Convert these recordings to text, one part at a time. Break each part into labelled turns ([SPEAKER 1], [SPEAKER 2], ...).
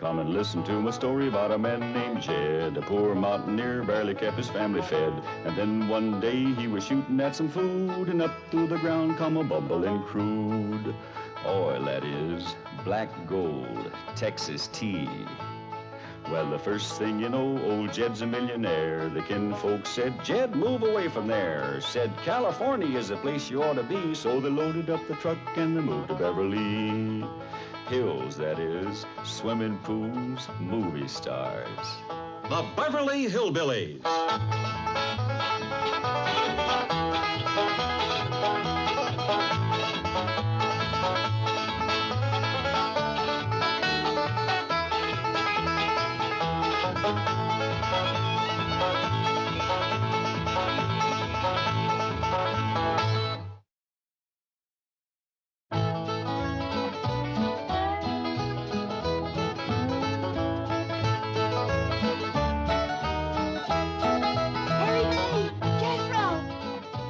[SPEAKER 1] Come and listen to my story about a man named Jed. A poor mountaineer barely kept his family fed. And then one day he was shooting at some food, and up through the ground come a bubbling crude oil, that is, black gold, Texas tea. Well, the first thing you know, old Jed's a millionaire. The kinfolk said, Jed, move away from there. Said, California is the place you ought to be. So they loaded up the truck and they moved to Beverly Hills, that is, swimming pools, movie stars.
[SPEAKER 2] The Beverly Hillbillies.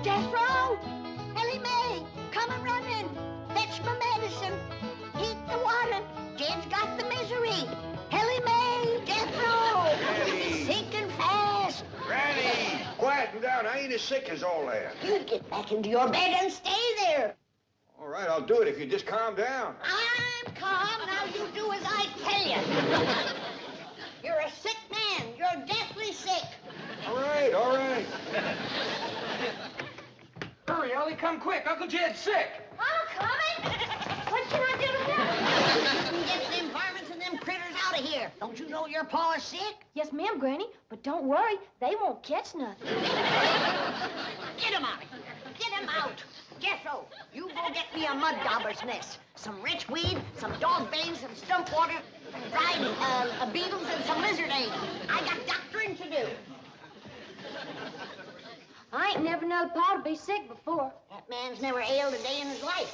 [SPEAKER 3] Jethro! Ellie May! Come a running! Fetch my medicine! Heat the water! Jed's got the misery! Ellie May! Jethro!
[SPEAKER 4] Granny!
[SPEAKER 3] Sinking fast!
[SPEAKER 4] Granny! Quieten down. I ain't as sick as all that.
[SPEAKER 3] You get back into your bed and stay there!
[SPEAKER 4] All right, I'll do it if you just calm down.
[SPEAKER 3] I'm calm. Now you do as I tell you. You're a sick man. You're deathly sick.
[SPEAKER 4] All right, all right.
[SPEAKER 5] Hurry, Ellie, come quick. Uncle Jed's sick.
[SPEAKER 3] I'm coming. What can I do to help? Get them varmints and them critters out of here. Don't you know your pa is sick?
[SPEAKER 6] Yes, ma'am, Granny, but don't worry, they won't catch nothing.
[SPEAKER 3] Get him out of here. Get him out. Jethro, you go get me a mud dauber's nest, some rich weed, some dog bane, some stump water, dried beetles, and some lizard eggs. I got doctoring to do.
[SPEAKER 6] I ain't never known Pa to be sick before.
[SPEAKER 3] That man's never ailed a day in his life.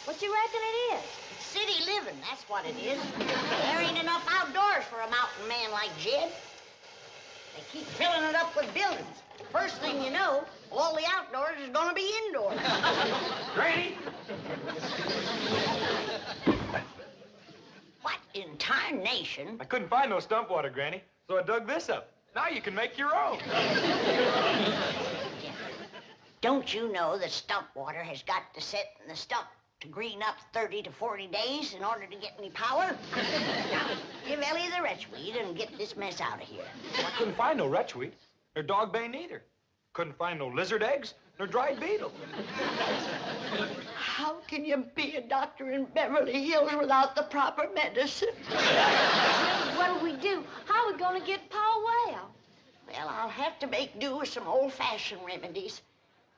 [SPEAKER 6] What you reckon it is?
[SPEAKER 3] It's city living, that's what it is. There ain't enough outdoors for a mountain man like Jed. They keep filling it up with buildings. First thing you know, all the outdoors is gonna be indoors.
[SPEAKER 5] Granny!
[SPEAKER 3] What in tarnation?
[SPEAKER 5] I couldn't find no stump water, Granny, so I dug this up. Now you can make your own.
[SPEAKER 3] Don't you know that stump water has got to sit in the stump to green up 30 to 40 days in order to get any power? Now, give Ellie the retchweed and get this mess out of here.
[SPEAKER 5] I couldn't find no retchweed, nor dog bane either. Couldn't find no lizard eggs, nor dried beetle.
[SPEAKER 3] How can you be a doctor in Beverly Hills without the proper medicine?
[SPEAKER 6] What'll we do? How are we gonna get Pa well?
[SPEAKER 3] Well, I'll have to make do with some old-fashioned remedies.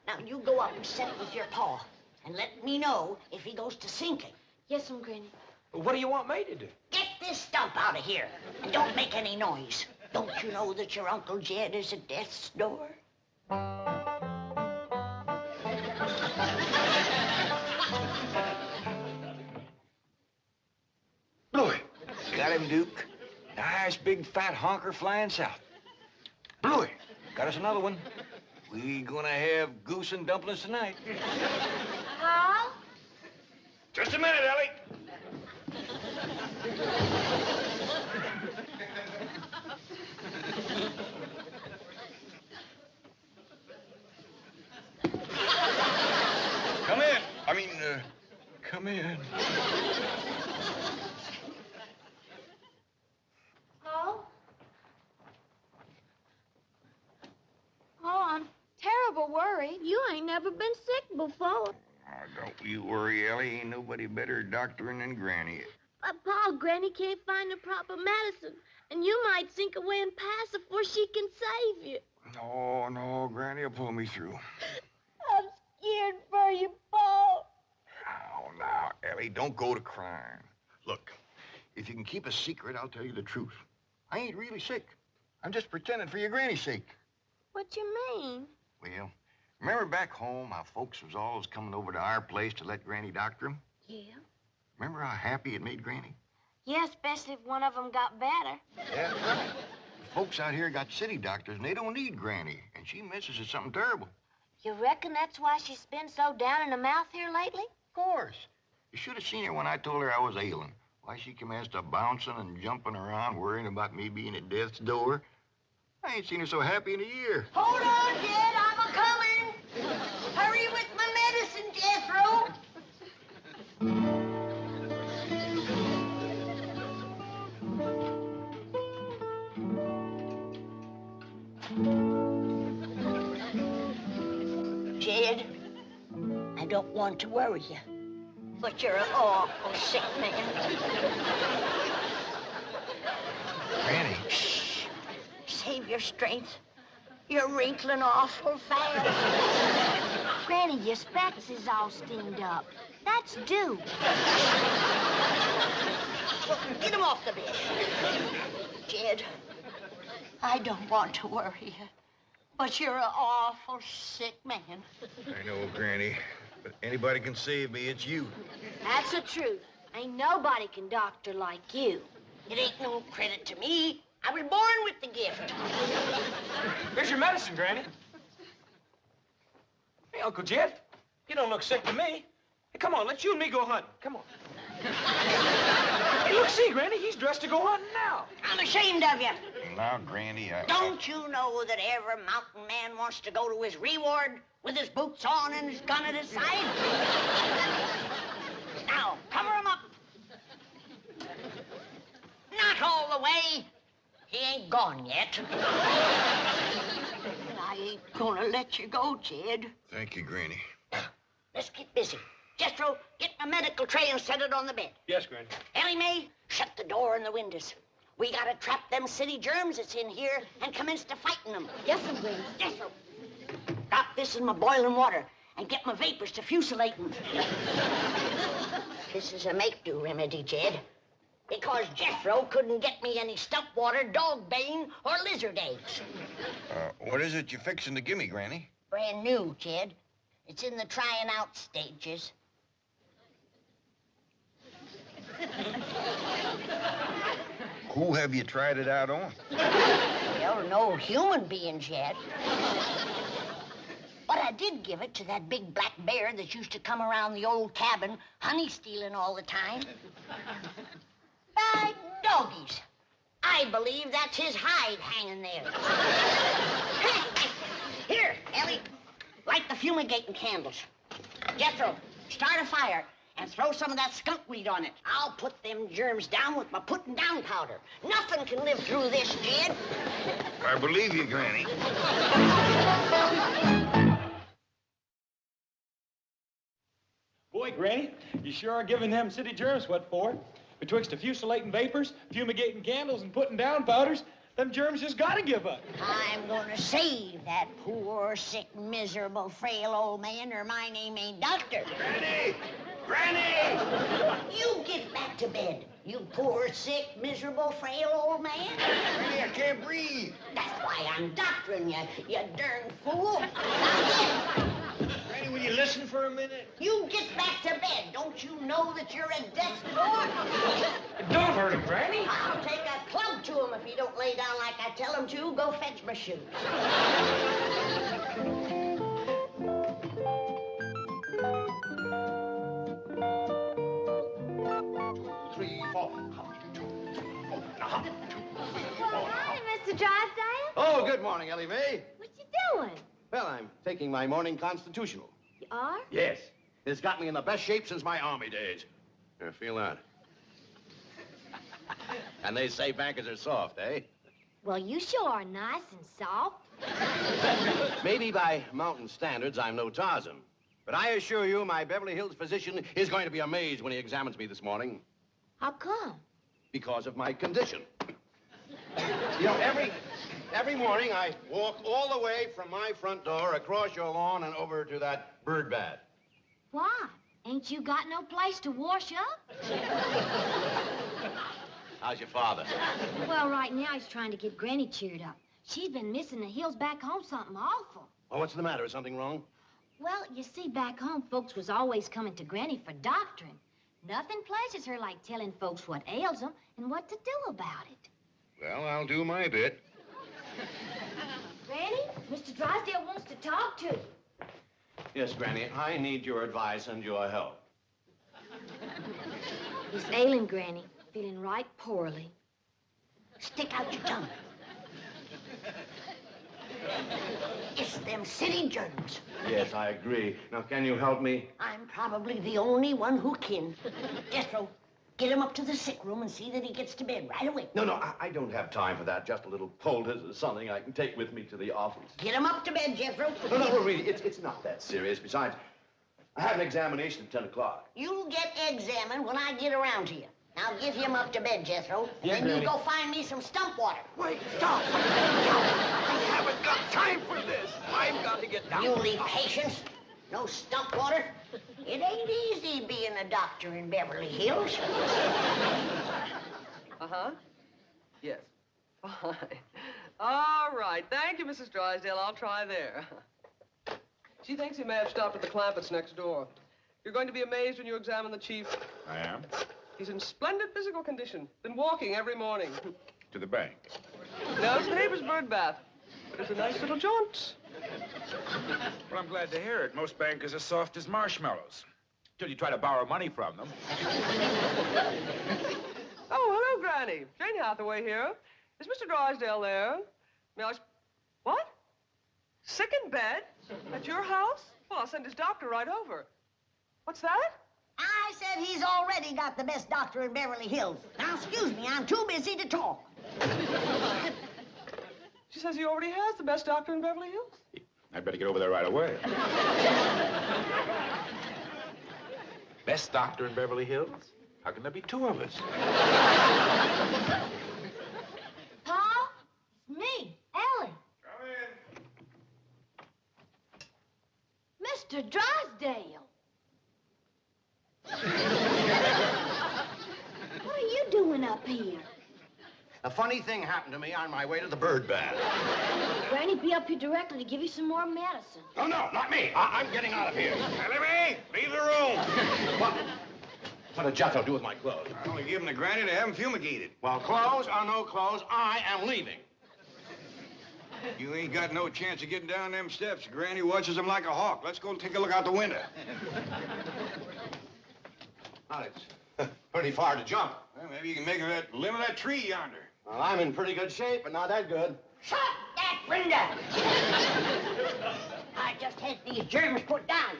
[SPEAKER 3] Now, you go up and settle with your pa, and let me know if he goes to sinking.
[SPEAKER 6] Yes, ma'am, Granny.
[SPEAKER 5] What do you want me to do?
[SPEAKER 3] Get this stump out of here, and don't make any noise. Don't you know that your Uncle Jed is at death's door?
[SPEAKER 4] Bluey. Got him, Duke. Nice big fat honker flying south. Bluey. Got us another one. We gonna have goose and dumplings tonight.
[SPEAKER 6] Pa?
[SPEAKER 4] Just a minute, Ellie. Come in. Come in.
[SPEAKER 6] Pa? Oh, I'm terrible worried. You ain't never been sick before.
[SPEAKER 4] Oh, don't you worry, Ellie. Ain't nobody better doctoring than Granny.
[SPEAKER 6] But, Pa, Granny can't find the proper medicine, and you might sink away and pass before she can save you.
[SPEAKER 4] No, Granny will pull me through.
[SPEAKER 6] I'm scared for you, Pa.
[SPEAKER 4] Now, Ellie, don't go to crying. Look, if you can keep a secret, I'll tell you the truth. I ain't really sick. I'm just pretending for your granny's sake.
[SPEAKER 6] What you mean?
[SPEAKER 4] Well, remember back home how folks was always coming over to our place to let Granny doctor them?
[SPEAKER 6] Yeah.
[SPEAKER 4] Remember how happy it made Granny?
[SPEAKER 6] Yeah, especially if one of them got better.
[SPEAKER 4] Yeah, right. Folks out here got city doctors, and they don't need Granny, and she misses it something terrible.
[SPEAKER 6] You reckon that's why she's been so down in the mouth here lately?
[SPEAKER 4] Of course. You should have seen her when I told her I was ailing. Why she commenced to bouncing and jumping around, worrying about me being at death's door. I ain't seen her so happy in a year.
[SPEAKER 3] Hold on, Jed, I'm a-coming. Hurry with my medicine, Jethro. Jed, I don't want to worry you, but you're an awful sick man.
[SPEAKER 4] Granny.
[SPEAKER 3] Shh. Save your strength. You're wrinkling awful fast.
[SPEAKER 6] Granny, your specs is all steamed up. That's due.
[SPEAKER 3] Well, get him off the bed. Jed, I don't want to worry you, but you're an awful sick man.
[SPEAKER 4] I know, Granny, but anybody can save me, it's you.
[SPEAKER 6] That's the truth. Ain't nobody can doctor like you.
[SPEAKER 3] It ain't no credit to me. I was born with the gift.
[SPEAKER 5] Here's your medicine, Granny. Hey, Uncle Jed, you don't look sick to me. Hey, come on, let you and me go hunting. Come on. Hey, look, see, Granny, he's dressed to go hunting now.
[SPEAKER 3] I'm ashamed of you.
[SPEAKER 4] Now, Granny,
[SPEAKER 3] Don't you know that every mountain man wants to go to his reward with his boots on and his gun at his side? Now, cover him up. Not all the way. He ain't gone yet. I ain't gonna let you go, Jed.
[SPEAKER 4] Thank you, Granny.
[SPEAKER 3] Let's get busy. Jethro, get my medical tray and set it on the bed.
[SPEAKER 5] Yes, Granny.
[SPEAKER 3] Ellie May, shut the door and the windows. We gotta trap them city germs that's in here and commence to fighting them.
[SPEAKER 6] Yes, sir, Granny.
[SPEAKER 3] Jethro, drop this in my boiling water and get my vapors to fusillate them. This is a make-do remedy, Jed. Because Jethro couldn't get me any stump water, dog bane, or lizard eggs.
[SPEAKER 4] What is it you're fixing to give me, Granny?
[SPEAKER 3] Brand new, Jed. It's in the trying out stages.
[SPEAKER 4] Who have you tried it out on?
[SPEAKER 3] Well, no human beings yet. But I did give it to that big black bear that used to come around the old cabin honey stealing all the time. By doggies. I believe that's his hide hanging there. Here, Ellie, light the fumigating candles. Jethro, start a fire and throw some of that skunk weed on it. I'll put them germs down with my putting down powder. Nothing can live through this, Jed.
[SPEAKER 4] I believe you, Granny.
[SPEAKER 5] Boy, Granny, you sure are giving them city germs what for. Betwixt fusillating vapors, fumigating candles, and putting down powders, them germs just gotta give up.
[SPEAKER 3] I'm gonna save that poor, sick, miserable, frail old man, or my name ain't Doctor.
[SPEAKER 4] Granny! Granny!
[SPEAKER 3] You get back to bed, you poor, sick, miserable, frail old man.
[SPEAKER 4] Granny, I can't breathe.
[SPEAKER 3] That's why I'm doctoring you, you darn fool.
[SPEAKER 4] Granny, will you listen for a minute?
[SPEAKER 3] You get back to bed. Don't you know that you're at death's door?
[SPEAKER 5] Don't hurt him, Granny.
[SPEAKER 3] I'll take a club to him if he don't lay down like I tell him to. Go fetch my shoes.
[SPEAKER 4] 3, 4.
[SPEAKER 6] Morning, Mr. Drysdale.
[SPEAKER 7] Oh, good morning, Ellie May.
[SPEAKER 6] What you doing?
[SPEAKER 7] Well, I'm taking my morning constitutional.
[SPEAKER 6] You are?
[SPEAKER 7] Yes. It's got me in the best shape since my army days. Here, feel that. And they say bankers are soft, eh?
[SPEAKER 6] Well, you sure are nice and soft.
[SPEAKER 7] Maybe by mountain standards, I'm no Tarzan. But I assure you, my Beverly Hills physician is going to be amazed when he examines me this morning.
[SPEAKER 6] How come?
[SPEAKER 7] Because of my condition. You know, every morning I walk all the way from my front door across your lawn and over to that bird bath.
[SPEAKER 6] Why? Ain't you got no place to wash up?
[SPEAKER 7] How's your father?
[SPEAKER 6] Well, right now he's trying to get Granny cheered up. She's been missing the hills back home something awful.
[SPEAKER 7] Oh, what's the matter? Is something wrong?
[SPEAKER 6] Well, you see, back home, folks was always coming to Granny for doctoring. Nothing pleases her like telling folks what ails them and what to do about it.
[SPEAKER 4] Well, I'll do my bit.
[SPEAKER 6] Granny, Mr. Drysdale wants to talk to you.
[SPEAKER 7] Yes, Granny, I need your advice and your help.
[SPEAKER 6] He's ailing, Granny. Feeling right poorly.
[SPEAKER 3] Stick out your tongue. It's them city germs.
[SPEAKER 7] Yes, I agree. Now, can you help me?
[SPEAKER 3] I'm probably the only one who can. Jethro, get him up to the sick room and see that he gets to bed right away.
[SPEAKER 7] No, I don't have time for that. Just a little poultice or something I can take with me to the office.
[SPEAKER 3] Get him up to bed, Jethro.
[SPEAKER 7] No, really, it's not that serious. Besides, I have an examination at 10 o'clock.
[SPEAKER 3] You'll get examined when I get around to you. Now get him up to bed, Jethro.
[SPEAKER 5] Yeah,
[SPEAKER 3] then you
[SPEAKER 5] Granny.
[SPEAKER 3] go find me some stump water.
[SPEAKER 7] Wait, stop! I haven't got time for this. I've got to get down.
[SPEAKER 3] You need patience. No stump water. It ain't easy being a doctor in Beverly Hills.
[SPEAKER 8] Uh-huh. Yes. Fine. All right. Thank you, Mrs. Drysdale. I'll try there. She thinks he may have stopped at the Clampetts next door. You're going to be amazed when you examine the chief.
[SPEAKER 9] I am.
[SPEAKER 8] He's in splendid physical condition. Been walking every morning.
[SPEAKER 9] To the bank.
[SPEAKER 8] No, it's the neighbor's bird bath. But it's a nice little jaunt.
[SPEAKER 9] Well, I'm glad to hear it. Most bankers are soft as marshmallows. Till you try to borrow money from them.
[SPEAKER 8] Oh, hello, Granny. Jane Hathaway here. Is Mr. Drysdale there? May I... What? Sick in bed? At your house? Well, I'll send his doctor right over. What's that?
[SPEAKER 3] I said he's already got the best doctor in Beverly Hills. Now, excuse me, I'm too busy to talk.
[SPEAKER 8] She says he already has the best doctor in Beverly Hills.
[SPEAKER 9] I'd better get over there right away. Best doctor in Beverly Hills? How can there be two of us?
[SPEAKER 6] Pa? It's me, Ellie.
[SPEAKER 9] Come in.
[SPEAKER 6] Mr. Drysdale. What are you doing up here?
[SPEAKER 7] A funny thing happened to me on my way to the bird bath.
[SPEAKER 6] Granny be up here directly to give you some more medicine.
[SPEAKER 7] Oh, no, not me. I'm getting out of here.
[SPEAKER 4] Ellie May, leave the room.
[SPEAKER 7] What did Jethro do with my clothes?
[SPEAKER 4] I only give them to Granny to have them fumigated.
[SPEAKER 7] Well, clothes or no clothes, I am leaving.
[SPEAKER 4] You ain't got no chance of getting down them steps. Granny watches them like a hawk. Let's go take a look out the window.
[SPEAKER 7] Well, it's pretty far to jump.
[SPEAKER 4] Well, maybe you can make that limb of that tree yonder.
[SPEAKER 7] Well, I'm in pretty good shape, but not that good.
[SPEAKER 3] Shut that window! I just had these germs put down.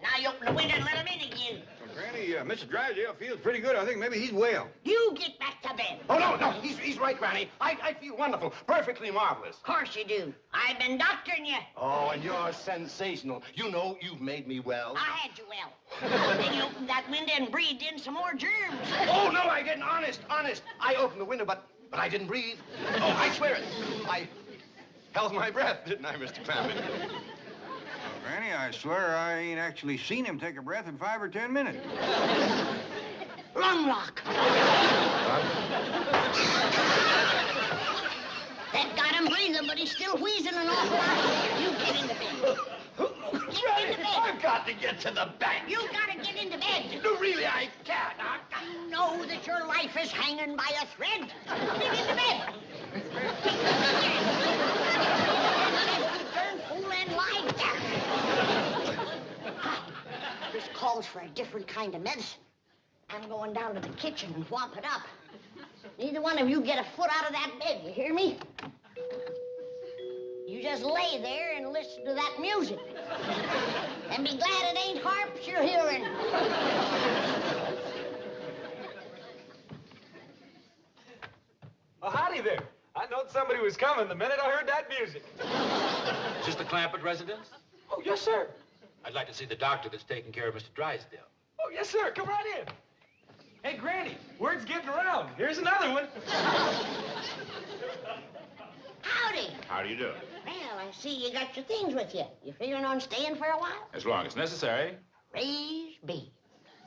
[SPEAKER 3] Now you open the window and let them in again.
[SPEAKER 4] Well, Granny, Mr. Drysdale feels pretty good. I think maybe he's well.
[SPEAKER 3] You get back to bed.
[SPEAKER 7] Oh, no, he's right, Granny. I feel wonderful, perfectly marvelous.
[SPEAKER 3] Of course you do. I've been doctoring you.
[SPEAKER 7] Oh, and you're sensational. You know you've made me well.
[SPEAKER 3] I had you well. Then you opened that window and breathed in some more germs.
[SPEAKER 7] Oh, no, I didn't. Honest. I opened the window, but I didn't breathe. Oh, I swear it. I held my breath, didn't I, Mr. Clampett?
[SPEAKER 4] Granny, I swear I ain't actually seen him take a breath in 5 or 10 minutes.
[SPEAKER 3] Lung lock. That got him breathing, but he's still wheezing an awful lot. You get into bed. Get into bed.
[SPEAKER 7] I've got to get to the bank.
[SPEAKER 3] You gotta get into bed.
[SPEAKER 7] No, really, I can't.
[SPEAKER 3] You know that your life is hanging by a thread. Get into bed. Turn fool and lie down. This calls for a different kind of medicine. I'm going down to the kitchen and whomp it up. Neither one of you get a foot out of that bed, you hear me? You just lay there and listen to that music. And be glad it ain't harps you're hearing.
[SPEAKER 5] Oh, howdy there. I knowed somebody was coming the minute I heard that music.
[SPEAKER 10] Is this the Clampett residence?
[SPEAKER 5] Oh, yes, sir.
[SPEAKER 10] I'd like to see the doctor that's taking care of Mr. Drysdale.
[SPEAKER 5] Oh, yes, sir. Come right in. Hey, Granny, word's getting around. Here's another one.
[SPEAKER 3] Howdy.
[SPEAKER 9] How do you do?
[SPEAKER 3] Well, I see you got your things with you. You figuring on staying for a while?
[SPEAKER 9] As long as necessary.
[SPEAKER 3] Praise be.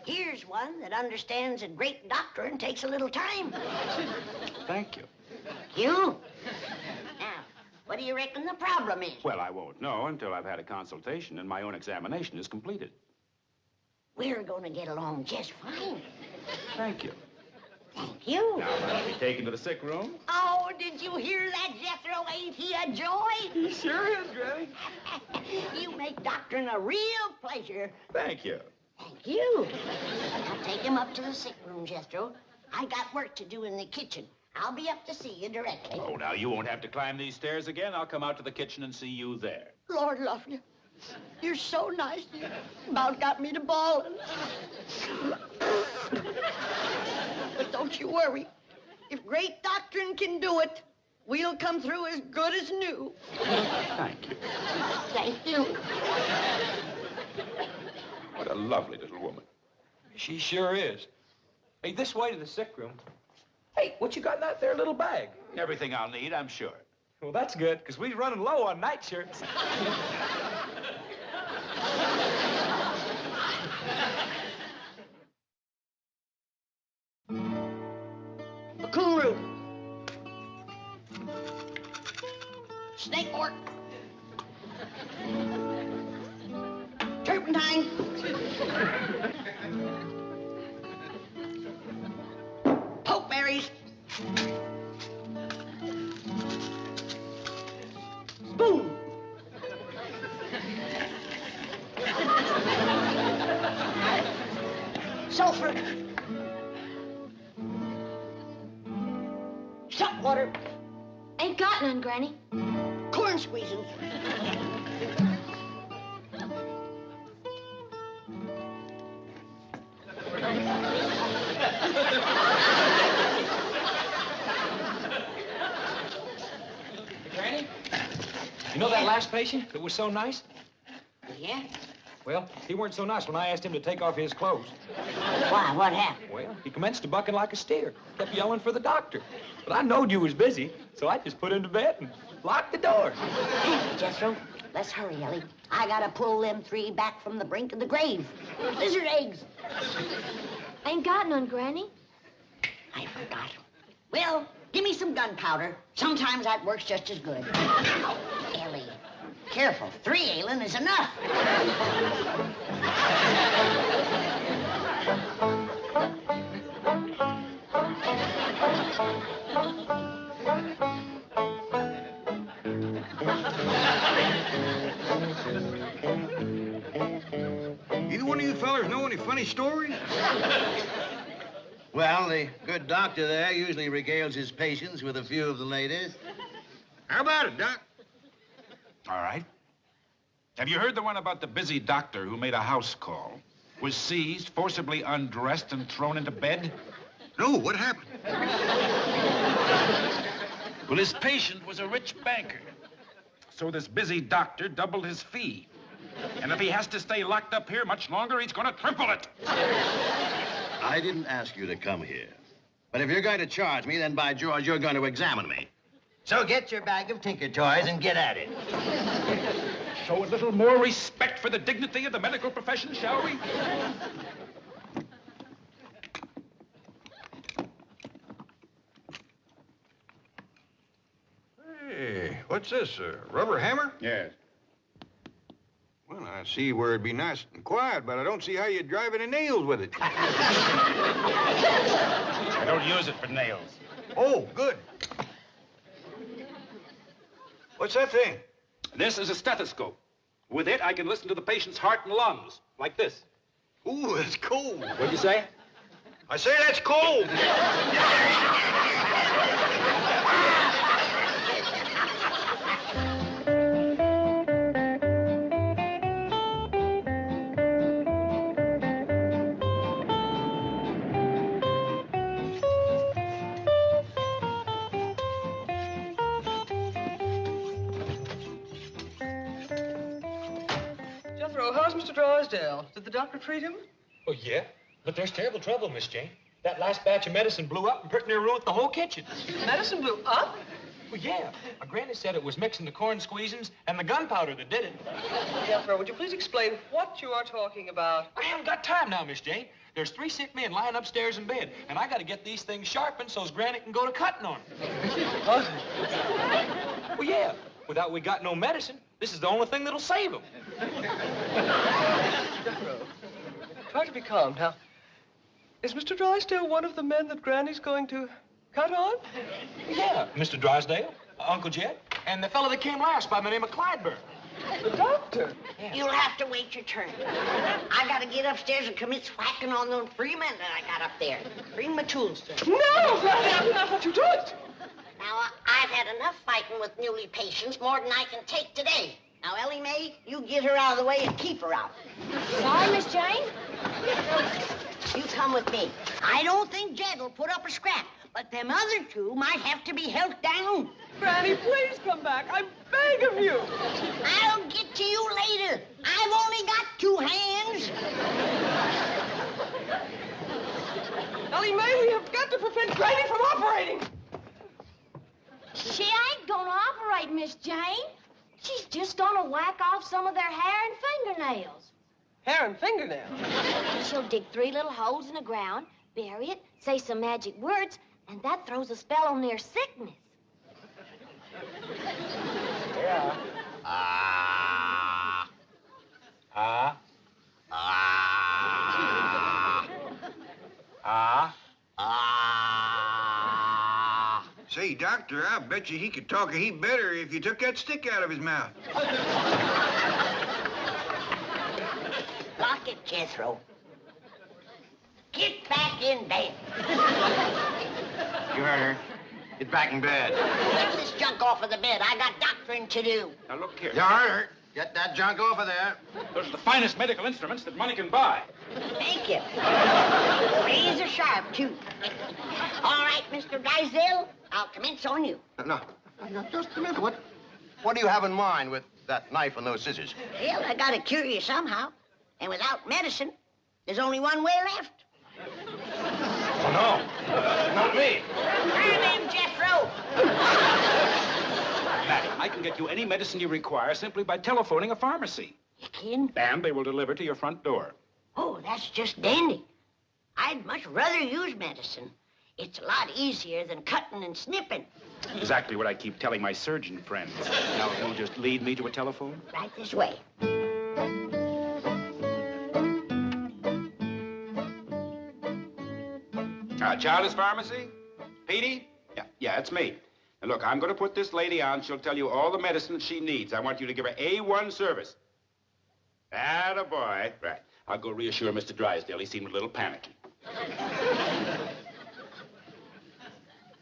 [SPEAKER 3] Here's one that understands that great doctoring takes a little time.
[SPEAKER 9] Thank you.
[SPEAKER 3] You? Now, what do you reckon the problem is?
[SPEAKER 9] Well, I won't know until I've had a consultation and my own examination is completed.
[SPEAKER 3] We're going to get along just fine.
[SPEAKER 9] Thank you.
[SPEAKER 3] Thank you.
[SPEAKER 9] Now, I'll be taken to the sick room.
[SPEAKER 3] Oh, did you hear that, Jethro? Ain't he a joy?
[SPEAKER 5] He sure is, Granny.
[SPEAKER 3] You make doctoring a real pleasure.
[SPEAKER 9] Thank you.
[SPEAKER 3] Thank Thank you. Now take him up to the sick room, Jethro. I got work to do in the kitchen. I'll be up to see you directly.
[SPEAKER 9] Oh, now, you won't have to climb these stairs again. I'll come out to the kitchen and see you there.
[SPEAKER 3] Lord love you. You're so nice. You about got me to bawling. But don't you worry. If great doctrine can do it, we'll come through as good as new.
[SPEAKER 9] Thank you.
[SPEAKER 3] Thank you.
[SPEAKER 9] What a lovely little woman.
[SPEAKER 5] She sure is. Hey, this way to the sick room. Hey, what you got in that there little bag?
[SPEAKER 9] Everything I'll need, I'm sure.
[SPEAKER 5] Well, that's good, because we're running low on nightshirts.
[SPEAKER 3] Coon root. Snake pork. Turpentine. Pokeberries. Spoon. Sulfur. Salt water.
[SPEAKER 6] Ain't got none, Granny.
[SPEAKER 3] Corn squeezins.
[SPEAKER 5] Granny, you know that last patient that was so nice?
[SPEAKER 3] Yeah?
[SPEAKER 5] Well, he weren't so nice when I asked him to take off his clothes.
[SPEAKER 3] Why? What happened?
[SPEAKER 5] Well, he commenced to bucking like a steer. Kept yelling for the doctor. But I knowed you was busy, so I just put him to bed and locked the door.
[SPEAKER 3] Jethro, let's hurry, Ellie. I gotta pull them 3 back from the brink of the grave. Lizard eggs.
[SPEAKER 6] Ain't got none, Granny.
[SPEAKER 3] I forgot. Well, give me some gunpowder. Sometimes that works just as good. Ellie, careful. 3 ailing is enough.
[SPEAKER 7] Either one of you fellers know any funny stories? Well, the good doctor there usually regales his patients with a few of the latest. How about it, Doc?
[SPEAKER 9] All right. Have you heard the one about the busy doctor who made a house call, was seized, forcibly undressed, and thrown into bed?
[SPEAKER 7] No, what happened?
[SPEAKER 9] Well, his patient was a rich banker. So this busy doctor doubled his fee. And if he has to stay locked up here much longer, he's going to triple it.
[SPEAKER 7] I didn't ask you to come here. But if you're going to charge me, then by George, you're going to examine me. So get your bag of tinker toys and get at it.
[SPEAKER 9] Show a little more respect for the dignity of the medical profession, shall we?
[SPEAKER 7] Hey, what's this, a rubber hammer?
[SPEAKER 9] Yes.
[SPEAKER 7] Well, I see where it'd be nice and quiet, but I don't see how you'd drive any nails with it.
[SPEAKER 9] I don't use it for nails.
[SPEAKER 7] Oh, good. What's that thing?
[SPEAKER 10] This is a stethoscope. With it, I can listen to the patient's heart and lungs, like this.
[SPEAKER 7] Ooh, that's cold.
[SPEAKER 10] What'd you say?
[SPEAKER 7] I say that's cold.
[SPEAKER 8] Jethro, how's Mr. Drysdale? Did the doctor treat him?
[SPEAKER 5] Oh, yeah. But there's terrible trouble, Miss Jane. That last batch of medicine blew up and pretty near ruined the whole kitchen.
[SPEAKER 8] Medicine blew up?
[SPEAKER 5] Well, yeah. My granny said it was mixing the corn squeezins and the gunpowder that did it.
[SPEAKER 8] Jethro, would you please explain what you are talking about?
[SPEAKER 5] I haven't got time now, Miss Jane. There's 3 sick men lying upstairs in bed, and I got to get these things sharpened so's Granny can go to cutting on them.
[SPEAKER 8] What?
[SPEAKER 5] Well, yeah. Without we got no medicine, this is the only thing that'll save them.
[SPEAKER 8] Jethro, try to be calm. Now, is Mr. Drysdale one of the men that Granny's going to cut on?
[SPEAKER 5] Yeah, Mr. Drysdale, Uncle Jed, and the fellow that came last by the name of Clydeburn.
[SPEAKER 8] The doctor?
[SPEAKER 3] You'll have to wait your turn. I gotta get upstairs and commence whacking on those free men that I got up there. Bring my tools, sir.
[SPEAKER 8] No, Granny, I'm not what you told.
[SPEAKER 3] Now, I've had enough fighting with muley patients, more than I can take today. Now, Ellie May, you get her out of the way and keep her out.
[SPEAKER 6] Sorry, Miss Jane.
[SPEAKER 3] You come with me. I don't think Jed will put up a scrap, but them other two might have to be held down.
[SPEAKER 8] Granny, please come back. I beg of you.
[SPEAKER 3] I'll get to you later. I've only got 2 hands.
[SPEAKER 8] Ellie May, we have got to prevent Granny from operating.
[SPEAKER 6] She ain't gonna operate, Miss Jane. She's just gonna whack off some of their hair and fingernails.
[SPEAKER 8] Hair and fingernails?
[SPEAKER 6] And she'll dig 3 little holes in the ground, bury it, say some magic words, and that throws a spell on their sickness.
[SPEAKER 8] Yeah.
[SPEAKER 4] Say, Doctor, I bet you he could talk a heap better if you took that stick out of his mouth.
[SPEAKER 3] Lock it, Jethro. Get back in bed.
[SPEAKER 7] You heard her. Get back in bed.
[SPEAKER 3] Get this junk off of the bed. I got doctoring to do.
[SPEAKER 9] Now, look here.
[SPEAKER 7] You heard her. Get that junk off of there.
[SPEAKER 9] Those are the finest medical instruments that money can buy.
[SPEAKER 3] Thank you. Razor sharp, too. All right, Mr. Drysdale, I'll commence on you.
[SPEAKER 7] No, just a minute. What do you have in mind with that knife and those scissors?
[SPEAKER 3] Well, I gotta cure you somehow. And without medicine, there's only one way left.
[SPEAKER 7] Oh, no. Not me.
[SPEAKER 3] Turn him, Jethro.
[SPEAKER 9] Madam, I can get you any medicine you require simply by telephoning a pharmacy.
[SPEAKER 3] You kidding?
[SPEAKER 9] And they will deliver to your front door.
[SPEAKER 3] Oh, that's just dandy. I'd much rather use medicine. It's a lot easier than cutting and snipping.
[SPEAKER 9] Exactly what I keep telling my surgeon friends. Now, you'll just lead me to a telephone?
[SPEAKER 3] Right this way.
[SPEAKER 9] Child's Pharmacy? Petey? Yeah, it's me. Now, look, I'm going to put this lady on. She'll tell you all the medicine she needs. I want you to give her A1 service. Attaboy. Right. I'll go reassure Mr. Drysdale. He seemed a little panicky.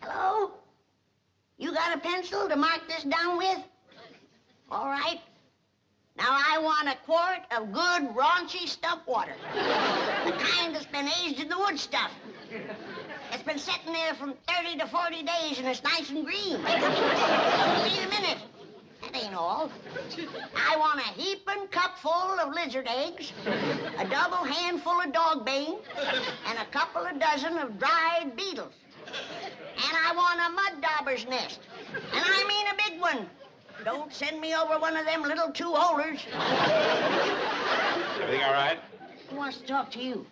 [SPEAKER 3] Hello? You got a pencil to mark this down with? All right. Now, I want a quart of good, raunchy stump water. The kind that's been aged in the wood stuff. It's been sitting there from 30 to 40 days, and it's nice and green. Wait a minute. That ain't all. I want a heaping cupful of lizard eggs, a double handful of dog bane, and a couple of dozen of dried beetles. And I want a mud dauber's nest. And I mean a big one. Don't send me over one of them little 2-holers.
[SPEAKER 9] Everything all right?
[SPEAKER 3] Who wants to talk to you?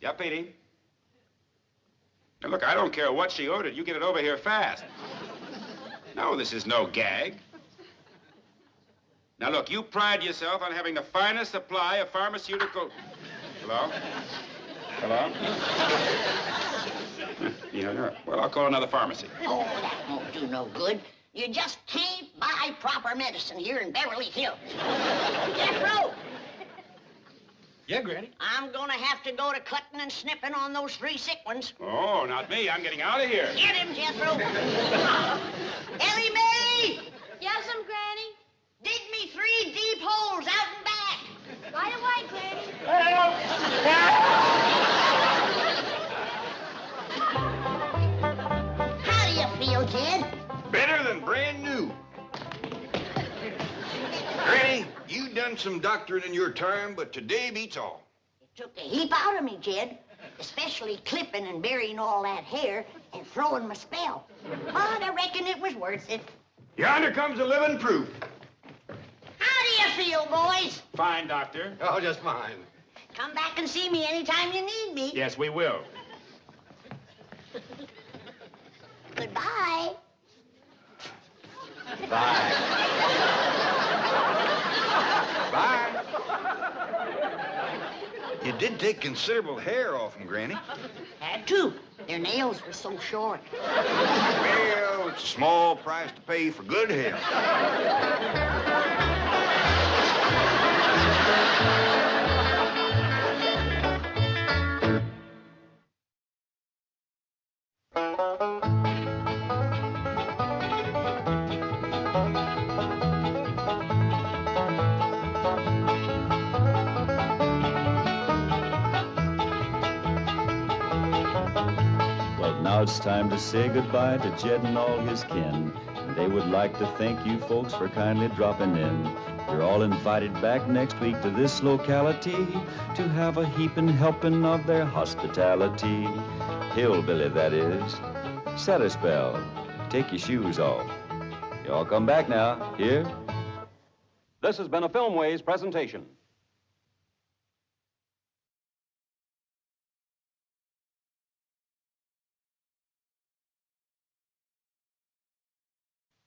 [SPEAKER 9] Yeah, Petey. Now, look, I don't care what she ordered. You get it over here fast. No, this is no gag. Now, look, you pride yourself on having the finest supply of pharmaceutical... Hello? Hello? Yeah, well, I'll call another pharmacy.
[SPEAKER 3] Oh, that won't do no good. You just can't buy proper medicine here in Beverly Hills. Jethro!
[SPEAKER 5] Yeah, Granny?
[SPEAKER 3] I'm gonna have to go to cutting and snipping on those 3 sick ones.
[SPEAKER 9] Oh, not me. I'm getting out of here.
[SPEAKER 3] Get him, Jethro. Ellie May!
[SPEAKER 6] Yes'm, Granny.
[SPEAKER 3] Dig me 3 deep holes out and back.
[SPEAKER 6] Right away, Granny.
[SPEAKER 3] How do you feel, Jed?
[SPEAKER 4] Better than brand new. Granny, you done some doctoring in your time, but today beats all.
[SPEAKER 3] It took a heap out of me, Jed. Especially clipping and burying all that hair and throwing my spell. But I reckon it was worth it.
[SPEAKER 4] Yonder comes the living proof.
[SPEAKER 3] How do you feel, boys?
[SPEAKER 9] Fine, Doctor.
[SPEAKER 7] Oh, just fine.
[SPEAKER 3] Come back and see me anytime you need me.
[SPEAKER 9] Yes, we will.
[SPEAKER 3] Goodbye.
[SPEAKER 7] Bye.
[SPEAKER 4] Bye. You did take considerable hair off them, Granny.
[SPEAKER 3] Had to. Their nails were so short.
[SPEAKER 4] Well, Small price to pay for good health.
[SPEAKER 1] Now it's time to say goodbye to Jed and all his kin. And they would like to thank you folks for kindly dropping in. You're all invited back next week to this locality to have a heaping helping of their hospitality. Hillbilly, that is. Set a spell. Take your shoes off. Y'all come back now. Here?
[SPEAKER 2] This has been a Filmways presentation.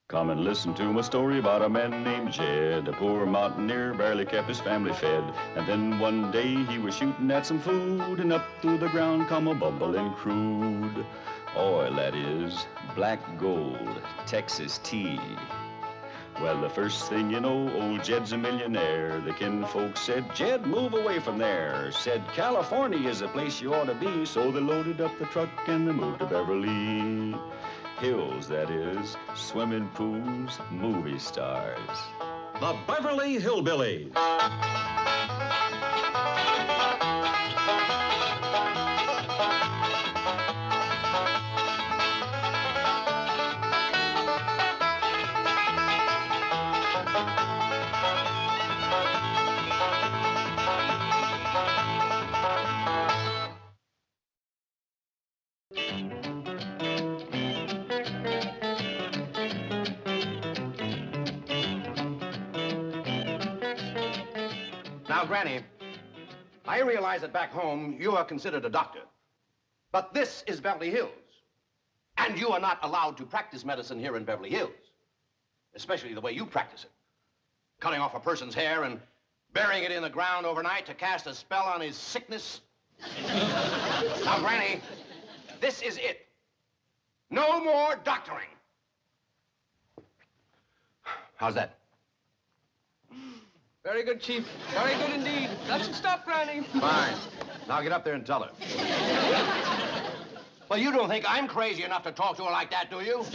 [SPEAKER 1] Come and listen to my story about a man named Jed. A poor mountaineer barely kept his family fed. And then one day he was shooting at some food, and up through the ground come a bubbling crude oil, that is, black gold, Texas tea. Well, the first thing you know, old Jed's a millionaire. The kinfolk said, Jed, move away from there. Said, California is the place you ought to be. So they loaded up the truck and they moved to Beverly Hills, that is, swimming pools, movie stars.
[SPEAKER 2] The Beverly Hillbillies.
[SPEAKER 7] Now, Granny, I realize that back home you are considered a doctor. But this is Beverly Hills. And you are not allowed to practice medicine here in Beverly Hills. Especially the way you practice it. Cutting off a person's hair and burying it in the ground overnight to cast a spell on his sickness. Now, Granny, this is it. No more doctoring. How's that?
[SPEAKER 8] Very good, Chief. Very good indeed. That should stop, Granny.
[SPEAKER 7] Fine. Now get up there and tell her. Well, you don't think I'm crazy enough to talk to her like that, do you?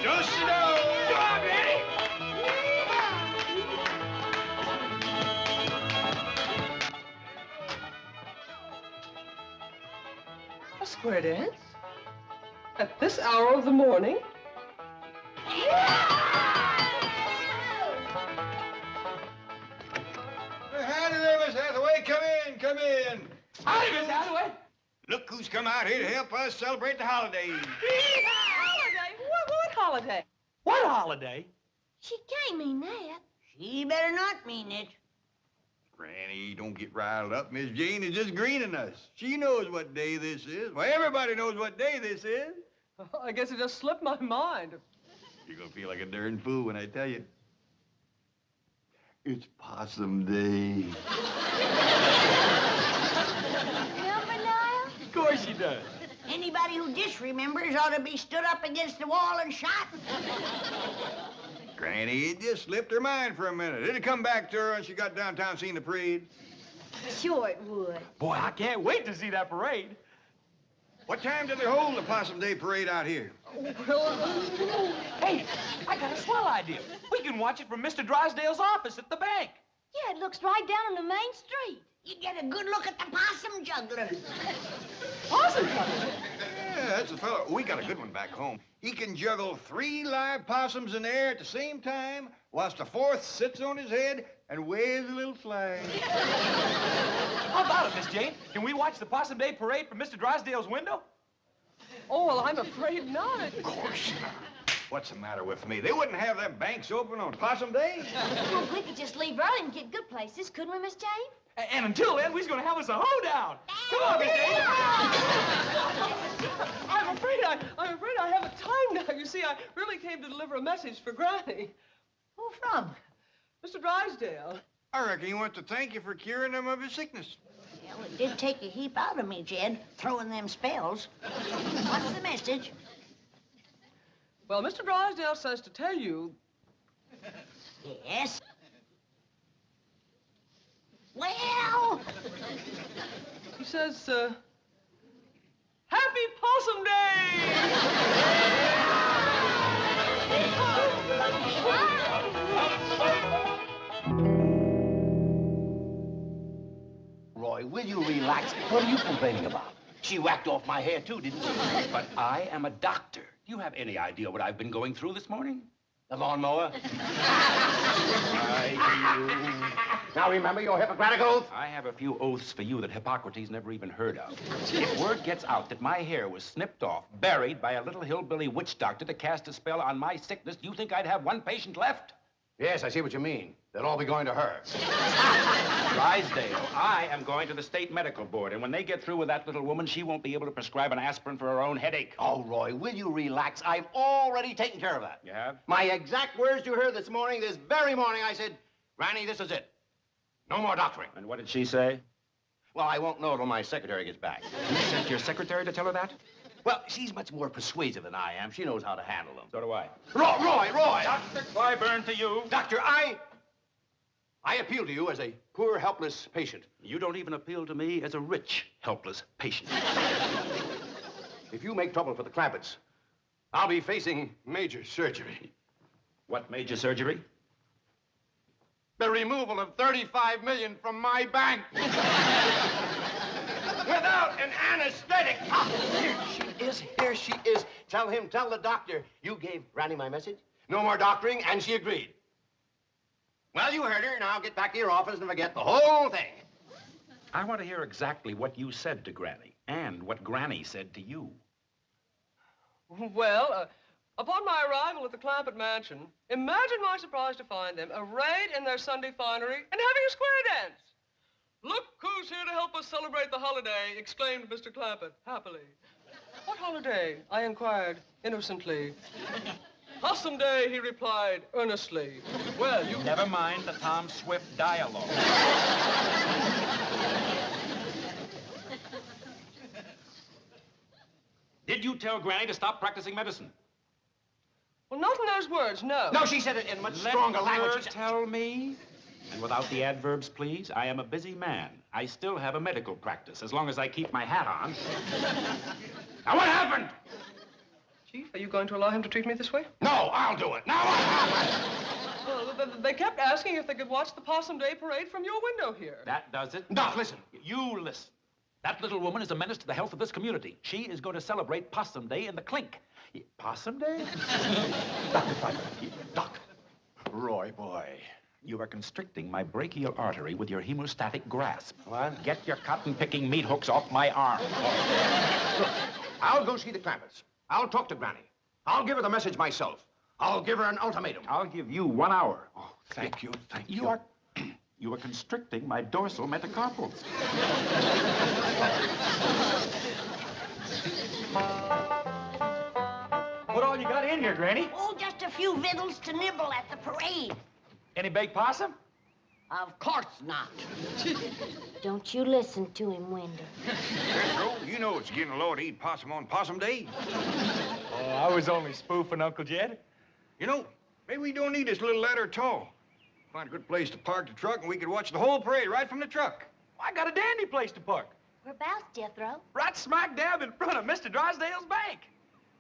[SPEAKER 4] Just sit down. Come on, Granny.
[SPEAKER 8] A square dance? At this hour of the morning?
[SPEAKER 4] Howdy there, Miss Hathaway. Come in, come in.
[SPEAKER 5] Howdy, Miss Hathaway.
[SPEAKER 4] Look who's come out here to help us celebrate the holidays.
[SPEAKER 8] Holiday? What holiday?
[SPEAKER 5] What holiday?
[SPEAKER 6] She can't mean that.
[SPEAKER 3] She better not mean it.
[SPEAKER 4] Granny, don't get riled up. Miss Jane is just greening us. She knows what day this is. Well, everybody knows what day this is.
[SPEAKER 8] Oh, I guess it just slipped my mind.
[SPEAKER 4] You're gonna feel like a darn fool when I tell you. It's Possum Day.
[SPEAKER 6] Remember, Niall?
[SPEAKER 5] Of course she does.
[SPEAKER 3] Anybody who disremembers ought to be stood up against the wall and shot.
[SPEAKER 4] Granny, it just slipped her mind for a minute. It'd come back to her when she got downtown seeing the parade.
[SPEAKER 6] Sure it would.
[SPEAKER 5] Boy, I can't wait to see that parade.
[SPEAKER 4] What time do they hold the Possum Day parade out here?
[SPEAKER 5] Hey, I got a swell idea. We can watch it from Mr. Drysdale's office at the bank.
[SPEAKER 6] Yeah, it looks right down on the main street.
[SPEAKER 3] You get a good look at the possum juggler.
[SPEAKER 8] Possum juggler?
[SPEAKER 4] Yeah, that's the fellow. We got a good one back home. He can juggle 3 live possums in the air at the same time, whilst the 4th sits on his head and waves a little flag.
[SPEAKER 5] How about it, Miss Jane? Can we watch the Possum Day parade from Mr. Drysdale's window?
[SPEAKER 8] Oh, well, I'm afraid not.
[SPEAKER 4] Of course not. What's the matter with me? They wouldn't have them banks open on Possum Day.
[SPEAKER 6] Well, we could just leave early and get good places, couldn't we, Miss Jane?
[SPEAKER 5] And until then, we're going to have us a hoedown. Come on, Miss Jane.
[SPEAKER 8] I'm afraid I haven't time now. You see, I really came to deliver a message for Granny.
[SPEAKER 3] Who from?
[SPEAKER 8] Mr. Drysdale.
[SPEAKER 4] I reckon he wants to thank you for curing him of his sickness.
[SPEAKER 3] Well, it did take a heap out of me, Jed, throwing them spells. What's the message?
[SPEAKER 8] Well, Mr. Drysdale says to tell you...
[SPEAKER 3] Yes? Well...
[SPEAKER 8] He says, Happy Possum Day!
[SPEAKER 7] Roy, will you relax? What are you complaining about? She whacked off my hair, too, didn't she?
[SPEAKER 9] But I am a doctor. Do you have any idea what I've been going through this morning?
[SPEAKER 7] The lawnmower? Now remember your Hippocratic oath?
[SPEAKER 9] I have a few oaths for you that Hippocrates never even heard of. If word gets out that my hair was snipped off, buried by a little hillbilly witch doctor to cast a spell on my sickness, do you think I'd have one patient left?
[SPEAKER 7] Yes, I see what you mean. They'll all be going to her.
[SPEAKER 9] Drysdale, I am going to the state medical board, and when they get through with that little woman, she won't be able to prescribe an aspirin for her own headache.
[SPEAKER 7] Oh, Roy, will you relax? I've already taken care of that.
[SPEAKER 9] You have?
[SPEAKER 7] My exact words you heard this morning, this very morning, I said, Granny, this is it. No more doctoring.
[SPEAKER 9] And what did she say?
[SPEAKER 7] Well, I won't know till my secretary gets back.
[SPEAKER 9] You sent your secretary to tell her that?
[SPEAKER 7] Well, she's much more persuasive than I am. She knows how to handle them.
[SPEAKER 9] So do I.
[SPEAKER 7] Roy!
[SPEAKER 9] Dr. Clyburn to you.
[SPEAKER 7] Doctor, I appeal to you as a poor, helpless patient.
[SPEAKER 9] You don't even appeal to me as a rich, helpless patient.
[SPEAKER 7] If you make trouble for the Clampetts, I'll be facing major surgery.
[SPEAKER 9] What major surgery?
[SPEAKER 7] The removal of $35 million from my bank. Without an anesthetic. Ah, here she is. Tell the doctor you gave Granny my message. No more doctoring, and she agreed. Well, you heard her. Now get back to your office and forget the whole thing.
[SPEAKER 9] I want to hear exactly what you said to Granny, and what Granny said to you.
[SPEAKER 8] Well, upon my arrival at the Clampett mansion, imagine my surprise to find them arrayed in their Sunday finery and having a square dance. Look who's here to help us celebrate the holiday, exclaimed Mr. Clampett, happily. What holiday? I inquired, innocently. Possum Day, he replied, earnestly. Well, you...
[SPEAKER 9] Never mind the Tom Swift dialogue. Did you tell Granny to stop practicing medicine?
[SPEAKER 8] Well, not in those words, no.
[SPEAKER 7] No, she said it in much stronger language.
[SPEAKER 9] Let her tell me. And without the adverbs, please. I am a busy man. I still have a medical practice, as long as I keep my hat on. Now, what happened?
[SPEAKER 8] Chief, are you going to allow him to treat me this way?
[SPEAKER 7] No, I'll do it. Now, what happened?
[SPEAKER 8] Well, they kept asking if they could watch the Possum Day parade from your window here.
[SPEAKER 9] That does it.
[SPEAKER 7] Doc, listen.
[SPEAKER 9] You listen. That little woman is a menace to the health of this community. She is going to celebrate Possum Day in the clink. Possum Day?
[SPEAKER 7] Dr. Piper. Doc.
[SPEAKER 9] Roy, boy, you are constricting my brachial artery with your hemostatic grasp.
[SPEAKER 7] What?
[SPEAKER 9] Get your cotton-picking meat hooks off my arm.
[SPEAKER 7] Look, I'll go see the Clampetts. I'll talk to Granny. I'll give her the message myself. I'll give her an ultimatum.
[SPEAKER 9] I'll give you 1 hour.
[SPEAKER 7] Oh, thank you. Thank you.
[SPEAKER 9] You are constricting my dorsal metacarpals.
[SPEAKER 5] What all you got in here, Granny?
[SPEAKER 3] Oh, just a few victuals to nibble at the parade.
[SPEAKER 5] Any baked possum?
[SPEAKER 3] Of course not.
[SPEAKER 6] Don't you listen to him, Wendell.
[SPEAKER 4] Jethro, you know it's getting low to eat possum on Possum Day.
[SPEAKER 5] Oh, I was only spoofing, Uncle Jed.
[SPEAKER 4] You know, maybe we don't need this little ladder at all. Find a good place to park the truck, and we could watch the whole parade right from the truck.
[SPEAKER 5] I got a dandy place to park.
[SPEAKER 6] Whereabouts, Jethro?
[SPEAKER 5] Right smack dab in front of Mr. Drysdale's bank.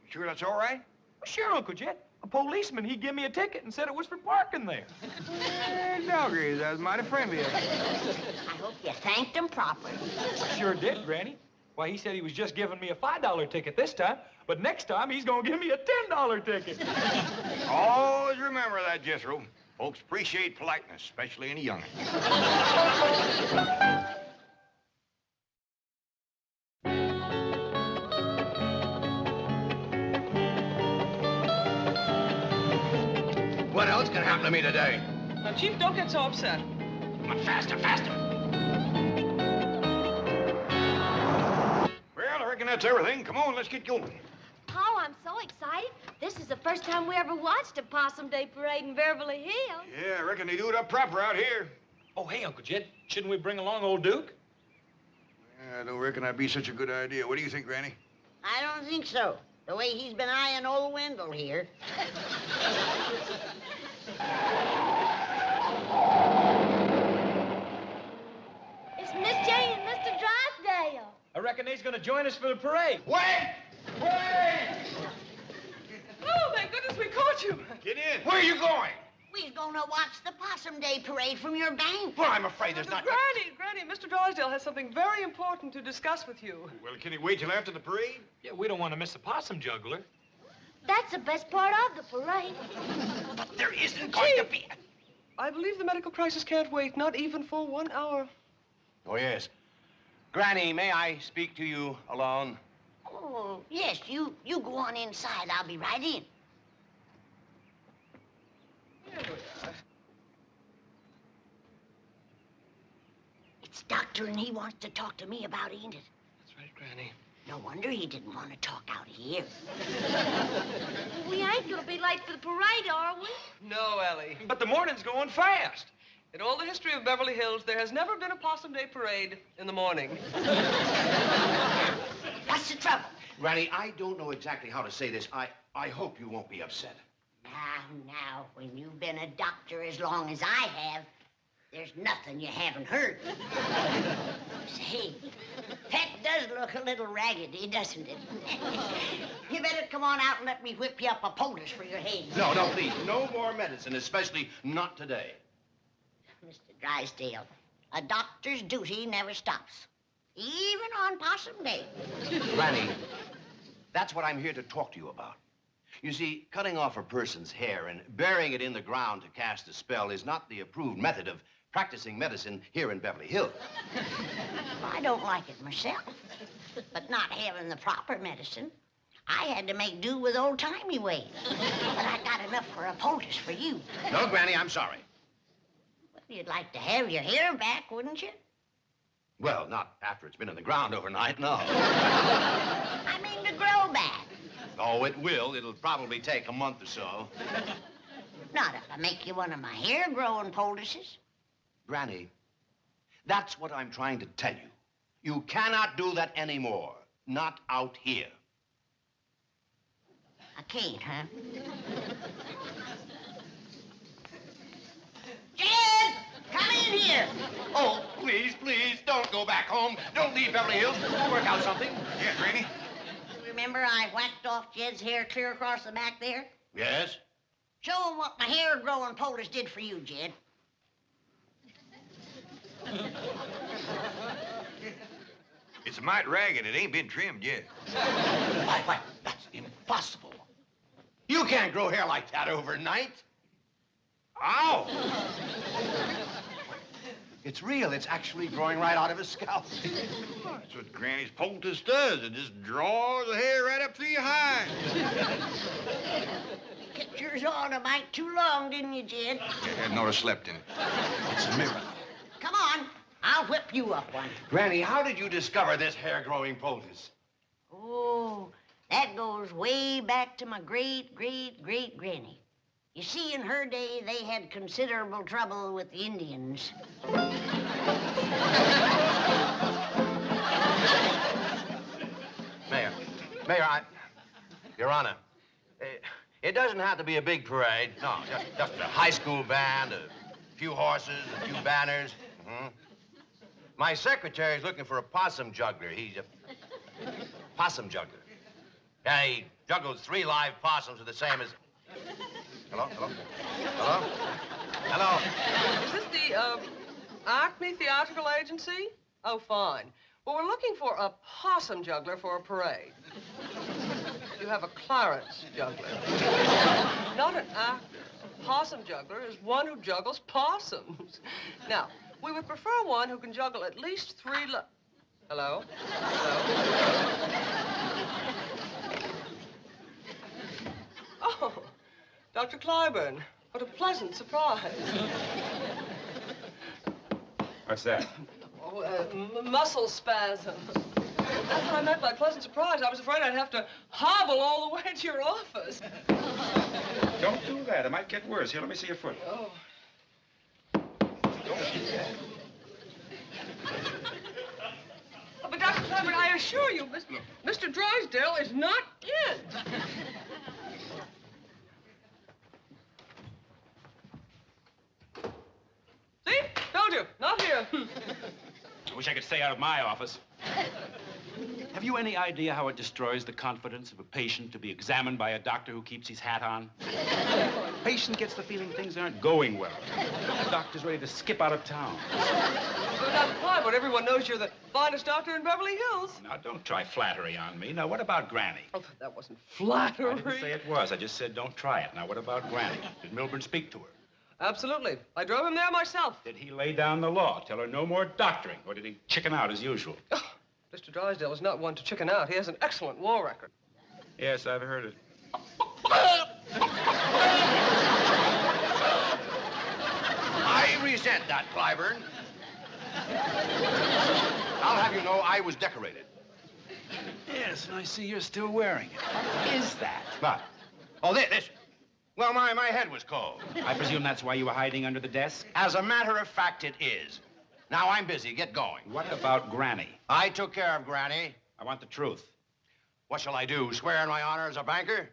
[SPEAKER 4] You sure that's all right?
[SPEAKER 5] Well, sure, Uncle Jed. A policeman, he gave me a ticket and said it was for parking there.
[SPEAKER 4] Doggy, that was mighty friendly of you.
[SPEAKER 3] I hope you thanked him properly.
[SPEAKER 5] I sure did, Granny. Why, he said he was just giving me a $5 ticket this time, but next time he's gonna give me a $10 ticket.
[SPEAKER 4] Always remember that, Jethro. Folks appreciate politeness, especially in a young'un.
[SPEAKER 7] What else can happen to me today?
[SPEAKER 8] Now, Chief, don't get so upset.
[SPEAKER 7] Come on, faster, faster.
[SPEAKER 4] Well, I reckon that's everything. Come on, let's get going.
[SPEAKER 6] Oh, I'm so excited. This is the first time we ever watched a Possum Day parade in Beverly Hills.
[SPEAKER 4] Yeah, I reckon they do it up proper out here.
[SPEAKER 5] Oh, hey, Uncle Jed, shouldn't we bring along old Duke?
[SPEAKER 4] I don't reckon that'd be such a good idea. What do you think, Granny?
[SPEAKER 3] I don't think so. The way he's been eyeing old Wendell here.
[SPEAKER 6] It's Miss Jane and Mr. Drysdale.
[SPEAKER 5] I reckon he's gonna join us for the parade.
[SPEAKER 4] Wait! Wait!
[SPEAKER 8] Oh, thank goodness we caught you.
[SPEAKER 4] Get in. Where are you going?
[SPEAKER 3] We're gonna watch the Possum Day parade from your bank.
[SPEAKER 7] Well, I'm afraid there's not...
[SPEAKER 8] Granny, Mr. Drysdale has something very important to discuss with you.
[SPEAKER 4] Well, can he wait till after the parade?
[SPEAKER 5] Yeah, we don't want to miss the possum juggler.
[SPEAKER 6] That's the best part of the parade.
[SPEAKER 7] But there isn't going to be...
[SPEAKER 8] I believe the medical crisis can't wait, not even for 1 hour.
[SPEAKER 7] Oh, yes. Granny, may I speak to you alone?
[SPEAKER 3] Oh, yes, you go on inside. I'll be right in.
[SPEAKER 8] Here we are.
[SPEAKER 3] It's Doctor, and he wants to talk to me about it, ain't it?
[SPEAKER 8] That's right, Granny.
[SPEAKER 3] No wonder he didn't want to talk out here.
[SPEAKER 6] We ain't gonna be late for the parade, are we?
[SPEAKER 8] No, Ellie.
[SPEAKER 5] But the morning's going fast.
[SPEAKER 8] In all the history of Beverly Hills, there has never been a Possum Day parade in the morning.
[SPEAKER 3] What's the trouble?
[SPEAKER 7] Granny, I don't know exactly how to say this. I hope you won't be upset.
[SPEAKER 3] Now, when you've been a doctor as long as I have, there's nothing you haven't heard. Say, Pet does look a little raggedy, doesn't it? You better come on out and let me whip you up a poultice for your head.
[SPEAKER 7] No, please. No more medicine, especially not today.
[SPEAKER 3] Mr. Drysdale, a doctor's duty never stops, even on Possum Day.
[SPEAKER 7] Granny, that's what I'm here to talk to you about. You see, cutting off a person's hair and burying it in the ground to cast a spell is not the approved method of practicing medicine here in Beverly Hills.
[SPEAKER 3] I don't like it myself, but not having the proper medicine, I had to make do with old-timey ways. But I got enough for a poultice for you.
[SPEAKER 7] No, Granny, I'm sorry.
[SPEAKER 3] Well, you'd like to have your hair back, wouldn't you?
[SPEAKER 7] Well, not after it's been in the ground overnight, no.
[SPEAKER 3] I mean to grow back.
[SPEAKER 7] Oh, it will. It'll probably take a month or so.
[SPEAKER 3] Not if I make you one of my hair-growing poultices.
[SPEAKER 7] Granny, that's what I'm trying to tell you. You cannot do that anymore. Not out here.
[SPEAKER 3] I can't, huh? Jed! Come in here!
[SPEAKER 7] Oh, please, don't go back home. Don't leave Beverly Hills. We'll work out something.
[SPEAKER 4] Yeah, Granny.
[SPEAKER 3] Remember I whacked off Jed's hair clear across the back there?
[SPEAKER 7] Yes?
[SPEAKER 3] Show him what my hair-growing poultice did for you, Jed.
[SPEAKER 4] It's a mite ragged. It ain't been trimmed yet.
[SPEAKER 7] Why, that's impossible. You can't grow hair like that overnight.
[SPEAKER 4] Ow!
[SPEAKER 7] It's real. It's actually growing right out of his scalp.
[SPEAKER 4] That's what Granny's poultice does. It just draws the hair right up through your hide.
[SPEAKER 3] Kept yours on a mite too long, didn't you, Jed?
[SPEAKER 4] Hadn't ought to slept in it.
[SPEAKER 7] It's a miracle.
[SPEAKER 3] Come on. I'll whip you up one.
[SPEAKER 7] Granny, how did you discover this hair-growing poultice?
[SPEAKER 3] Oh, that goes way back to my great-great-great-granny. You see, in her day, they had considerable trouble with the Indians.
[SPEAKER 7] Mayor, Your Honor, it doesn't have to be a big parade. No, just a high school band, a few horses, a few banners. Mm-hmm. My secretary's looking for a possum juggler. He's a possum juggler. Yeah, he juggles 3 live possums with the same as... Hello?
[SPEAKER 8] Is this the, Acme Theatrical Agency? Oh, fine. Well, we're looking for a possum juggler for a parade. You have a Clarence juggler. Not an actor. A possum juggler is one who juggles possums. Now, we would prefer one who can juggle at least 3 Hello? Oh, Dr. Clyburn, what a pleasant surprise.
[SPEAKER 10] What's that?
[SPEAKER 8] Oh, muscle spasm. That's what I meant by pleasant surprise. I was afraid I'd have to hobble all the way to your office.
[SPEAKER 9] Don't do that. It might get worse. Here, let me see your foot.
[SPEAKER 8] Oh.
[SPEAKER 9] Don't do that.
[SPEAKER 8] Oh, but Dr. Clampett, I assure you, Mr. Drysdale is not in. See? Told you. Not here.
[SPEAKER 9] I wish I could stay out of my office. Have you any idea how it destroys the confidence of a patient to be examined by a doctor who keeps his hat on? Patient gets the feeling things aren't going well. The doctor's ready to skip out of town.
[SPEAKER 8] But Dr. Clampett, everyone knows you're the finest doctor in Beverly Hills.
[SPEAKER 9] Now, don't try flattery on me. Now, what about Granny?
[SPEAKER 8] Oh, that wasn't flattery.
[SPEAKER 9] I didn't say it was. I just said don't try it. Now, what about Granny? Did Milburn speak to her?
[SPEAKER 8] Absolutely. I drove him there myself.
[SPEAKER 9] Did he lay down the law? Tell her no more doctoring? Or did he chicken out as usual?
[SPEAKER 8] Oh, Mr. Drysdale is not one to chicken out. He has an excellent war record.
[SPEAKER 9] Yes, I've heard it.
[SPEAKER 7] I resent that, Clyburn. I'll have you know I was decorated.
[SPEAKER 9] Yes, and I see you're still wearing it. What is that?
[SPEAKER 7] What? Oh, this. Well, my head was cold.
[SPEAKER 9] I presume that's why you were hiding under the desk?
[SPEAKER 7] As a matter of fact, it is. Now, I'm busy. Get going.
[SPEAKER 9] What about Granny?
[SPEAKER 7] I took care of Granny.
[SPEAKER 9] I want the truth.
[SPEAKER 7] What shall I do, swear in my honor as a banker?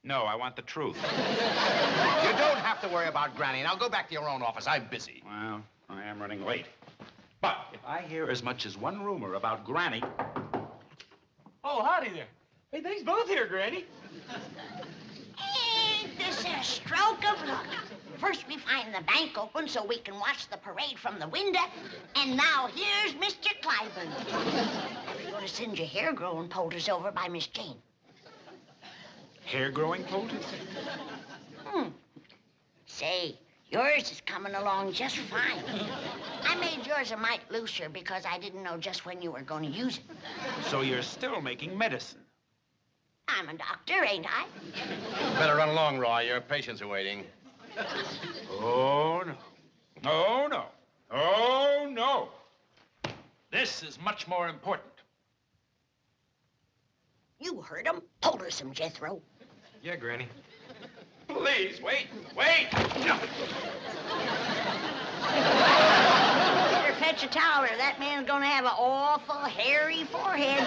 [SPEAKER 9] No, I want the truth.
[SPEAKER 7] You don't have to worry about Granny. Now, go back to your own office. I'm busy.
[SPEAKER 9] Well, I am running late. But if I hear as much as one rumor about Granny...
[SPEAKER 5] Oh, howdy there. Hey, thanks both here, Granny.
[SPEAKER 3] Ain't this a stroke of luck? First we find the bank open so we can watch the parade from the window, and now here's Mr. Clyburn. I'm going to send your hair-growing poultice over by Miss Jane.
[SPEAKER 9] Hair-growing poultice?
[SPEAKER 3] Say, yours is coming along just fine. I made yours a mite looser because I didn't know just when you were going to use it.
[SPEAKER 9] So you're still making medicine?
[SPEAKER 3] I'm a doctor, ain't I?
[SPEAKER 7] Better run along, Roy. Your patients are waiting.
[SPEAKER 9] Oh, no. Oh, no. Oh, no. This is much more important.
[SPEAKER 3] You heard him. Poultice some, Jethro.
[SPEAKER 5] Yeah, Granny.
[SPEAKER 9] Please, wait. No.
[SPEAKER 3] Better fetch a towel or that man's gonna have an awful hairy forehead.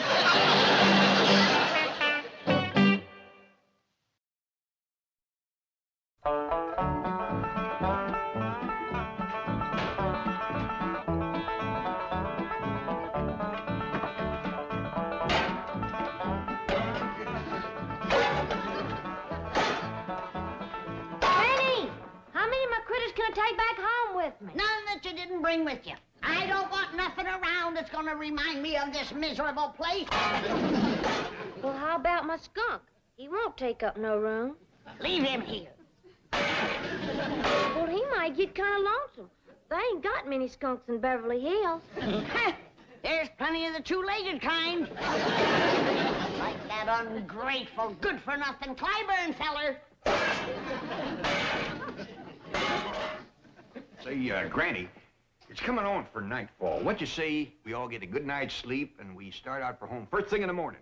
[SPEAKER 6] Take back home with me.
[SPEAKER 3] None that you didn't bring with you. I don't want nothing around that's gonna remind me of this miserable place.
[SPEAKER 6] Well, how about my skunk? He won't take up no room.
[SPEAKER 3] Leave him here.
[SPEAKER 6] Well, he might get kind of lonesome. They ain't got many skunks in Beverly Hills.
[SPEAKER 3] There's plenty of the two-legged kind. Like that ungrateful, good-for-nothing Clyburn feller.
[SPEAKER 4] Say, Granny, it's coming on for nightfall. What you say we all get a good night's sleep and we start out for home first thing in the morning?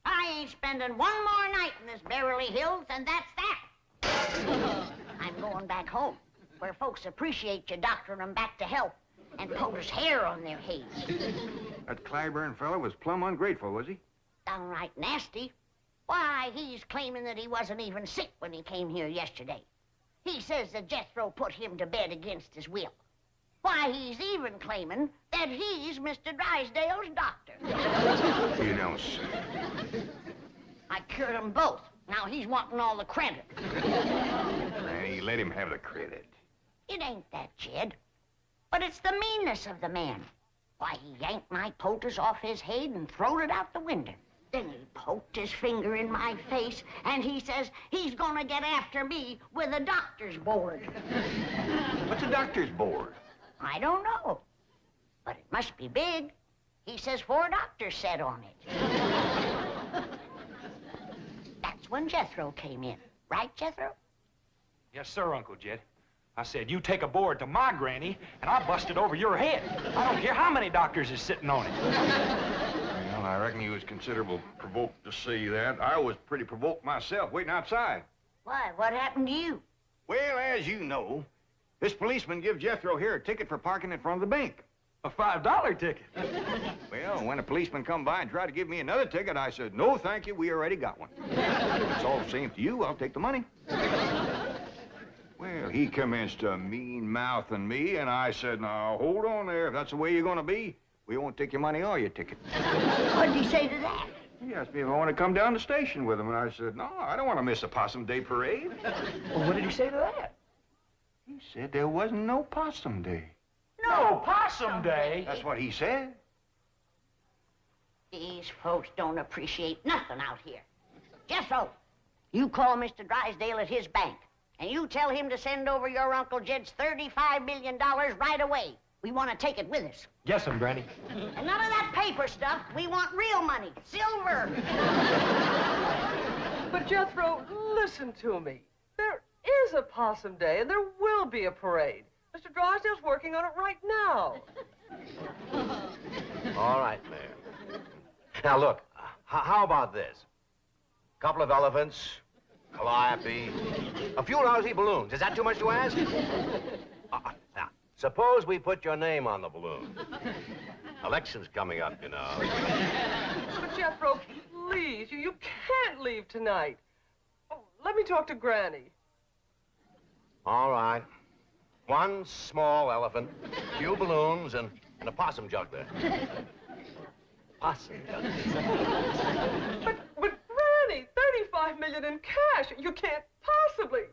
[SPEAKER 3] I ain't spending one more night in this Beverly Hills, and that's that. I'm going back home, where folks appreciate you doctoring them back to health and poultice hair on their heads.
[SPEAKER 4] That Clyburn fellow was plumb ungrateful, was he?
[SPEAKER 3] Downright nasty. Why, he's claiming that he wasn't even sick when he came here yesterday. He says that Jethro put him to bed against his will. Why, he's even claiming that he's Mr. Drysdale's doctor.
[SPEAKER 4] You know, sir.
[SPEAKER 3] I cured them both. Now he's wanting all the credit.
[SPEAKER 4] Granny, let him have the credit.
[SPEAKER 3] It ain't that, Jed. But it's the meanness of the man. Why, he yanked my poultice off his head and throwed it out the window. Then he poked his finger in my face, and he says he's gonna get after me with a doctor's board.
[SPEAKER 4] What's a doctor's board?
[SPEAKER 3] I don't know, but it must be big. He says 4 doctors sat on it. That's when Jethro came in. Right, Jethro?
[SPEAKER 5] Yes, sir, Uncle Jed. I said, you take a board to my granny, and I'll bust it over your head. I don't care how many doctors is sitting on it.
[SPEAKER 4] I reckon you was considerable provoked to see that. I was pretty provoked myself, waiting outside.
[SPEAKER 3] Why, what happened to you?
[SPEAKER 4] Well, as you know, this policeman give Jethro here a ticket for parking in front of the bank.
[SPEAKER 5] A $5 ticket.
[SPEAKER 4] Well, when a policeman come by and tried to give me another ticket, I said, no, thank you, we already got one. It's all the same to you, I'll take the money. Well, he commenced to mean-mouthing me, and I said, now, hold on there. If that's the way you're gonna be, we won't take your money or your ticket.
[SPEAKER 3] What did he say to that?
[SPEAKER 4] He asked me if I want to come down to the station with him, and I said, no, I don't want to miss the Possum Day parade.
[SPEAKER 5] Well, what did he say to that?
[SPEAKER 4] He said there wasn't no Possum Day.
[SPEAKER 5] No, Possum Day?
[SPEAKER 4] That's what he said.
[SPEAKER 3] These folks don't appreciate nothing out here. Jethro, you call Mr. Drysdale at his bank, and you tell him to send over your Uncle Jed's $35 million right away. We want to take it with us.
[SPEAKER 5] Yes, Granny.
[SPEAKER 3] And none of that paper stuff. We want real money, silver.
[SPEAKER 8] But, Jethro, listen to me. There is a Possum Day, and there will be a parade. Mr. Drysdale's working on it right now.
[SPEAKER 7] All right, Mayor. Now, look, how about this? A couple of elephants, calliope, a few lousy balloons. Is that too much to ask? Now, suppose we put your name on the balloon. Election's coming up, you know.
[SPEAKER 8] But, Jethro, please, you can't leave tonight. Oh, let me talk to Granny.
[SPEAKER 7] All right. One small elephant, few balloons, and a possum juggler. Possum juggler.
[SPEAKER 8] But, Granny, $35 million in cash. You can't possibly.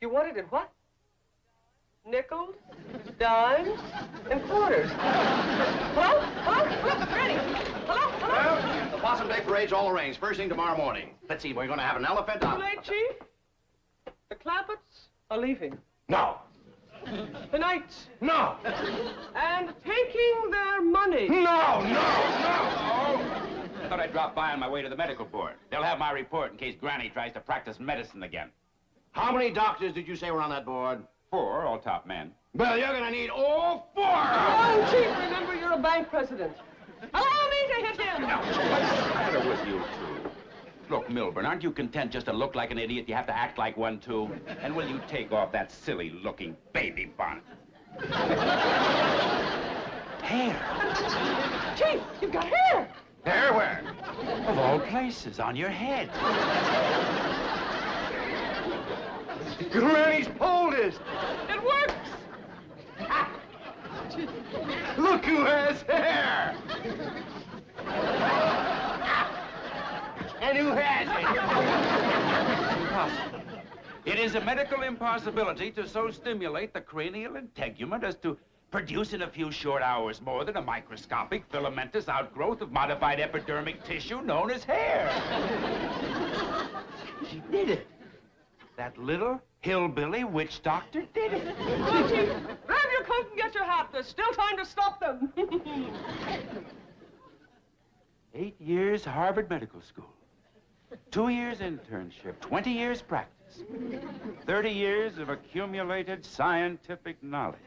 [SPEAKER 8] You want it in what? Nickels, dimes, and quarters. Hello? Hello? Hello? Granny? Hello? Hello?
[SPEAKER 7] Well, the Possum Day parade's all arranged. First thing tomorrow morning. Let's see, we're going to have an elephant
[SPEAKER 8] Too late, Chief. The Clampetts are leaving.
[SPEAKER 7] No.
[SPEAKER 8] Tonight.
[SPEAKER 7] No.
[SPEAKER 8] And taking their money.
[SPEAKER 7] No.
[SPEAKER 9] I thought I'd drop by on my way to the medical board. They'll have my report in case Granny tries to practice medicine again.
[SPEAKER 7] How many doctors did you say were on that board?
[SPEAKER 9] 4, all top men.
[SPEAKER 7] Well, you're going to need all 4.
[SPEAKER 8] Oh, Chief, remember you're a bank president. Allow me to hit him.
[SPEAKER 9] Now, what's the matter with you two? Look, Milburn, aren't you content just to look like an idiot? You have to act like one, too. And will you take off that silly-looking baby bonnet? Hair.
[SPEAKER 8] Chief, you've got hair.
[SPEAKER 7] Hair where?
[SPEAKER 9] Of all places, on your head.
[SPEAKER 4] Granny's poldest.
[SPEAKER 8] It works.
[SPEAKER 4] Look who has hair.
[SPEAKER 7] And who has it?
[SPEAKER 9] Impossible. It is a medical impossibility to so stimulate the cranial integument as to produce in a few short hours more than a microscopic filamentous outgrowth of modified epidermic tissue known as hair. She did it. That little hillbilly witch doctor did it.
[SPEAKER 8] Go, Chief. Grab your coat and get your hat. There's still time to stop them.
[SPEAKER 9] 8 years Harvard Medical School. 2 years internship, 20 years practice, 30 years of accumulated scientific knowledge.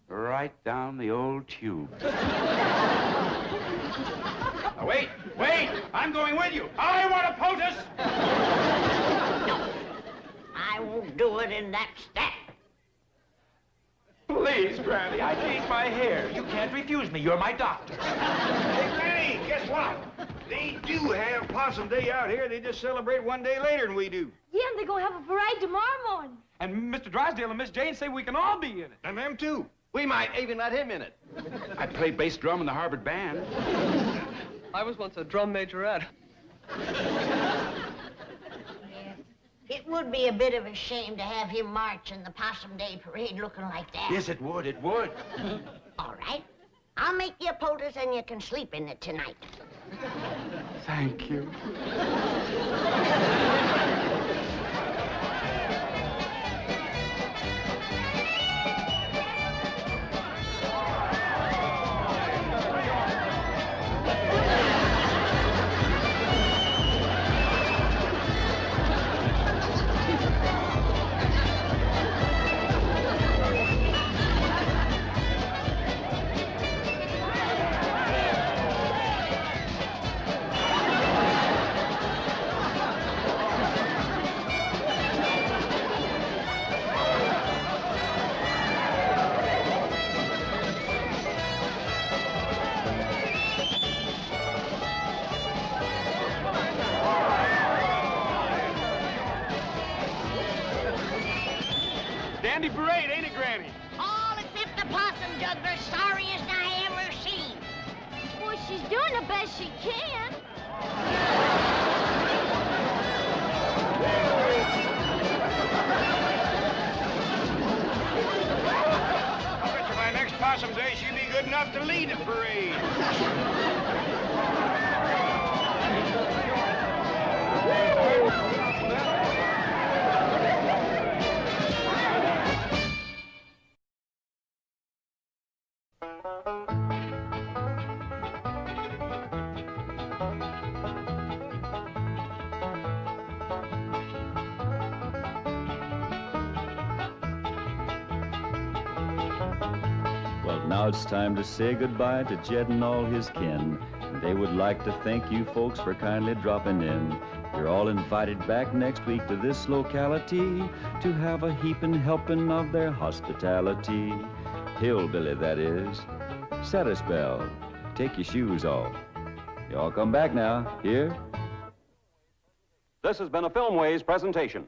[SPEAKER 9] Right down the old tube. Now, wait! I'm going with you. I want a POTUS!
[SPEAKER 3] No, I won't do it in that step.
[SPEAKER 9] Please, Granny, I need my hair. You can't refuse me. You're my doctor.
[SPEAKER 4] Hey, Granny, guess what? They do have Possum Day out here. They just celebrate one day later than we do.
[SPEAKER 6] Yeah, and they're going to have a parade tomorrow morning.
[SPEAKER 5] And Mr. Drysdale and Miss Jane say we can all be in it.
[SPEAKER 4] And them too.
[SPEAKER 7] We might even let him in it.
[SPEAKER 9] I played bass drum in the Harvard band.
[SPEAKER 8] I was once a drum majorette.
[SPEAKER 3] It would be a bit of a shame to have him march in the Possum Day parade looking like that.
[SPEAKER 9] Yes, it would.
[SPEAKER 3] All right. I'll make you a poultice and you can sleep in it tonight.
[SPEAKER 9] Thank you.
[SPEAKER 10] Dandy parade, ain't it, Granny?
[SPEAKER 3] All except the possum juggler, sorriest I ever seen.
[SPEAKER 6] Well, she's doing the best she can.
[SPEAKER 4] I bet you by next Possum Day she'll be good enough to lead the parade.
[SPEAKER 1] Well, now it's time to say goodbye to Jed and all his kin. And they would like to thank you folks for kindly dropping in. You're all invited back next week to this locality to have a heaping helping of their hospitality. Hillbilly, that is. Set a spell. Take your shoes off. Y'all come back now. Here?
[SPEAKER 2] This has been a Filmways presentation.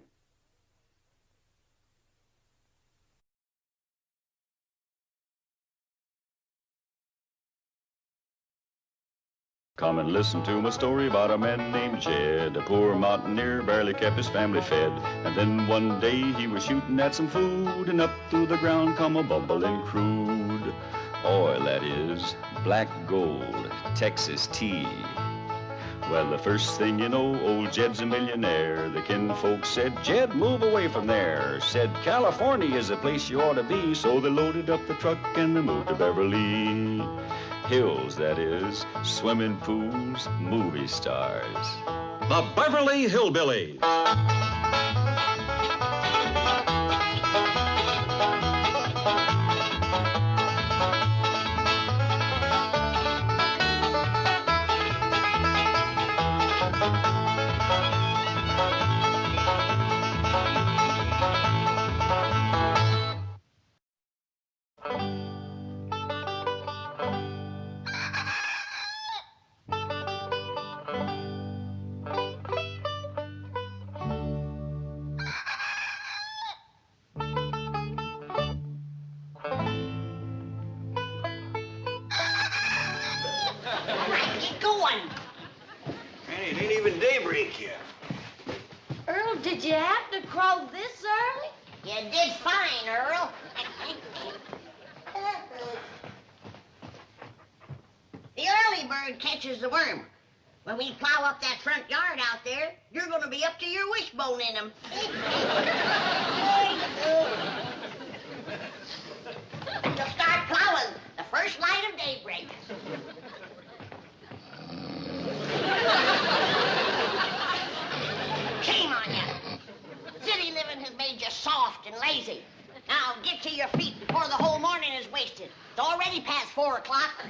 [SPEAKER 1] Come and listen to my story about a man named Jed. A poor mountaineer barely kept his family fed. And then one day he was shooting at some food, and up through the ground come a bubbling crude oil, that is, black gold, Texas tea. Well, the first thing you know, old Jed's a millionaire. The kinfolks said, Jed, move away from there. Said, California is the place you ought to be. So they loaded up the truck and they moved to Beverly Hills, that is, swimming pools, movie stars.
[SPEAKER 2] The Beverly Hillbillies.
[SPEAKER 3] Get going.
[SPEAKER 4] Man, it ain't even daybreak yet.
[SPEAKER 6] Earl, did you have to crow this early?
[SPEAKER 3] You did fine, Earl. The early bird catches the worm. When we plow up that front yard out there, you're going to be up to your wishbone in them. You'll start plowing the first light of daybreak. Shame on you. City living has made you soft and lazy. Now get to your feet before the whole morning is wasted. It's already past 4 o'clock.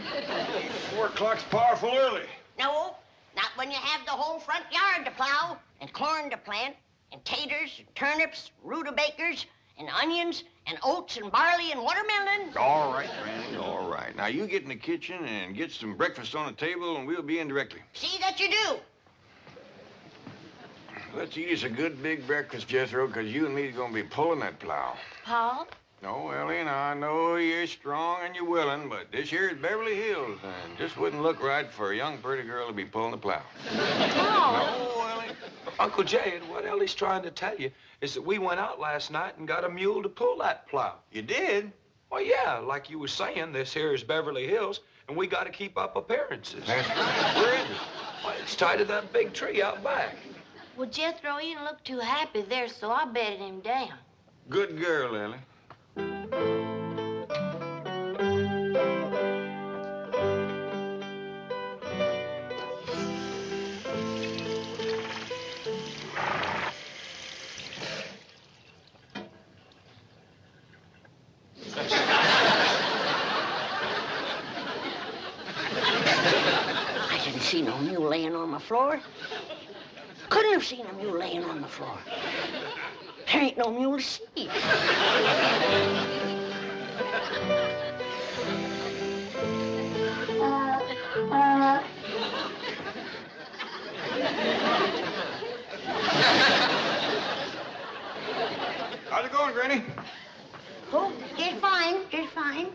[SPEAKER 4] 4 o'clock's powerful early.
[SPEAKER 3] No, not when you have the whole front yard to plow, and corn to plant, and taters, and turnips, rutabagas, and onions, and oats, and barley, and watermelon.
[SPEAKER 4] All right, Granny, all right. Now, you get in the kitchen and get some breakfast on the table, and we'll be in directly.
[SPEAKER 3] See that you do.
[SPEAKER 4] Let's eat us a good big breakfast, Jethro, because you and me are going to be pulling that plow.
[SPEAKER 6] Paul?
[SPEAKER 4] No, Ellie, now, I know you're strong and you're willing, but this here is Beverly Hills, and just wouldn't look right for a young, pretty girl to be pulling the plow.
[SPEAKER 5] No, Ellie. Uncle Jed, what Ellie's trying to tell you is that we went out last night and got a mule to pull that plow.
[SPEAKER 4] You did?
[SPEAKER 5] Well, yeah, like you were saying, this here is Beverly Hills, and we got to keep up appearances.
[SPEAKER 4] That's right. Where is it?
[SPEAKER 5] Well, it's tied to that big tree out back.
[SPEAKER 6] Well, Jethro, he didn't look too happy there, so I bedded him down.
[SPEAKER 4] Good girl, Ellie.
[SPEAKER 3] I didn't see no mule laying on the floor. Couldn't have seen a mule laying on the floor. There ain't no mule to see.
[SPEAKER 4] How's it going, Granny?
[SPEAKER 3] Oh, just fine, just fine.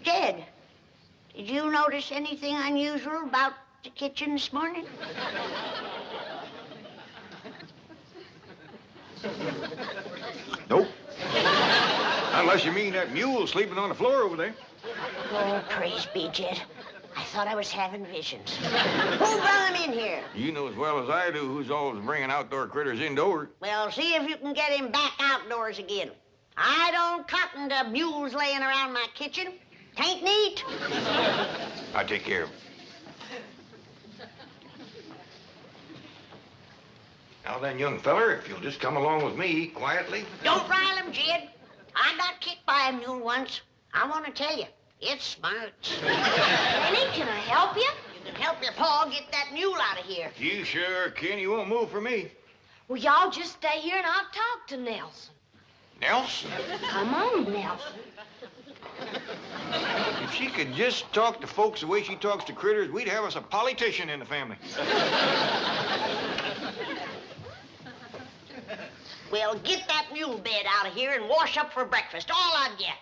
[SPEAKER 3] Jed, did you notice anything unusual about the kitchen this morning?
[SPEAKER 4] Nope. Unless you mean that mule sleeping on the floor over there.
[SPEAKER 3] Oh, praise be, Jed. I thought I was having visions. Who brought him in here?
[SPEAKER 4] You know as well as I do who's always bringing outdoor critters indoors.
[SPEAKER 3] Well, see if you can get him back outdoors again. I don't cotton to mules laying around my kitchen. Tain't neat.
[SPEAKER 4] I'll take care of him. Now then, young feller, if you'll just come along with me quietly.
[SPEAKER 3] Don't rile him, Jed. I got kicked by a mule once. I want to tell you, it's smart.
[SPEAKER 6] Granny, can I help you?
[SPEAKER 3] You can help your pa get that mule out of here.
[SPEAKER 4] You sure can. You won't move for me.
[SPEAKER 6] Well, y'all just stay here and I'll talk to Nelson.
[SPEAKER 4] Nelson?
[SPEAKER 6] Come on, Nelson.
[SPEAKER 4] If she could just talk to folks the way she talks to critters, we'd have us a politician in the family.
[SPEAKER 3] Well, get that mule bed out of here and wash up for breakfast. All I'd get.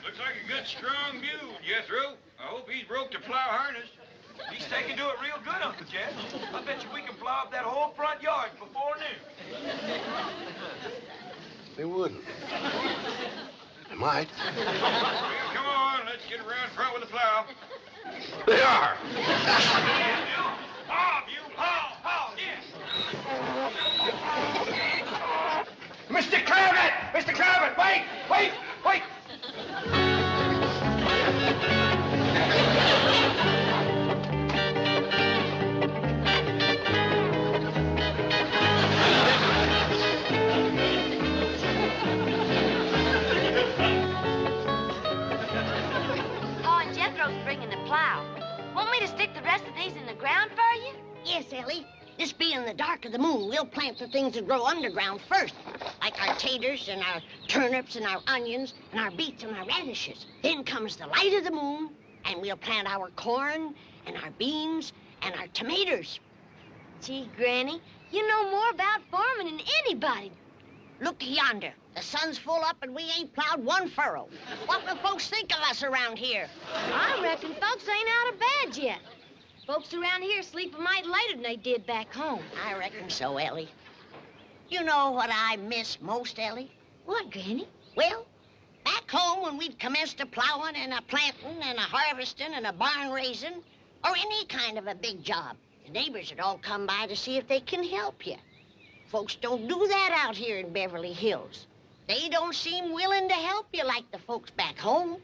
[SPEAKER 4] Looks like a good, strong mule, Jethro. I hope he's broke the plow harness.
[SPEAKER 5] He's taking to it real good, Uncle Jed. I bet you we can plow up that whole front yard before noon.
[SPEAKER 7] They wouldn't. They might.
[SPEAKER 4] Well, come on, let's get around front with the plow.
[SPEAKER 7] They are.
[SPEAKER 4] Haw, mule, haw, haw, yes.
[SPEAKER 7] Mr. Clampett! Mr. Clampett, wait! Wait! Wait!
[SPEAKER 6] Pa and Jethro's bringing the plow. Want me to stick the rest of these in the ground for you?
[SPEAKER 3] Yes, Ellie. This being the dark of the moon, we'll plant the things that grow underground first, like our taters and our turnips and our onions and our beets and our radishes. Then comes the light of the moon, and we'll plant our corn and our beans and our tomatoes.
[SPEAKER 6] Gee, Granny, you know more about farming than anybody.
[SPEAKER 3] Look yonder. The sun's full up and we ain't plowed one furrow. What will folks think of us around here?
[SPEAKER 6] I reckon folks ain't out of bed yet. Folks around here sleep a mite later than they did back home.
[SPEAKER 3] I reckon so, Ellie. You know what I miss most, Ellie?
[SPEAKER 6] What, Granny?
[SPEAKER 3] Well, back home when we'd commenced a plowing and a planting and a harvesting and a barn raising, or any kind of a big job, the neighbors would all come by to see if they can help you. Folks don't do that out here in Beverly Hills. They don't seem willing to help you like the folks back home.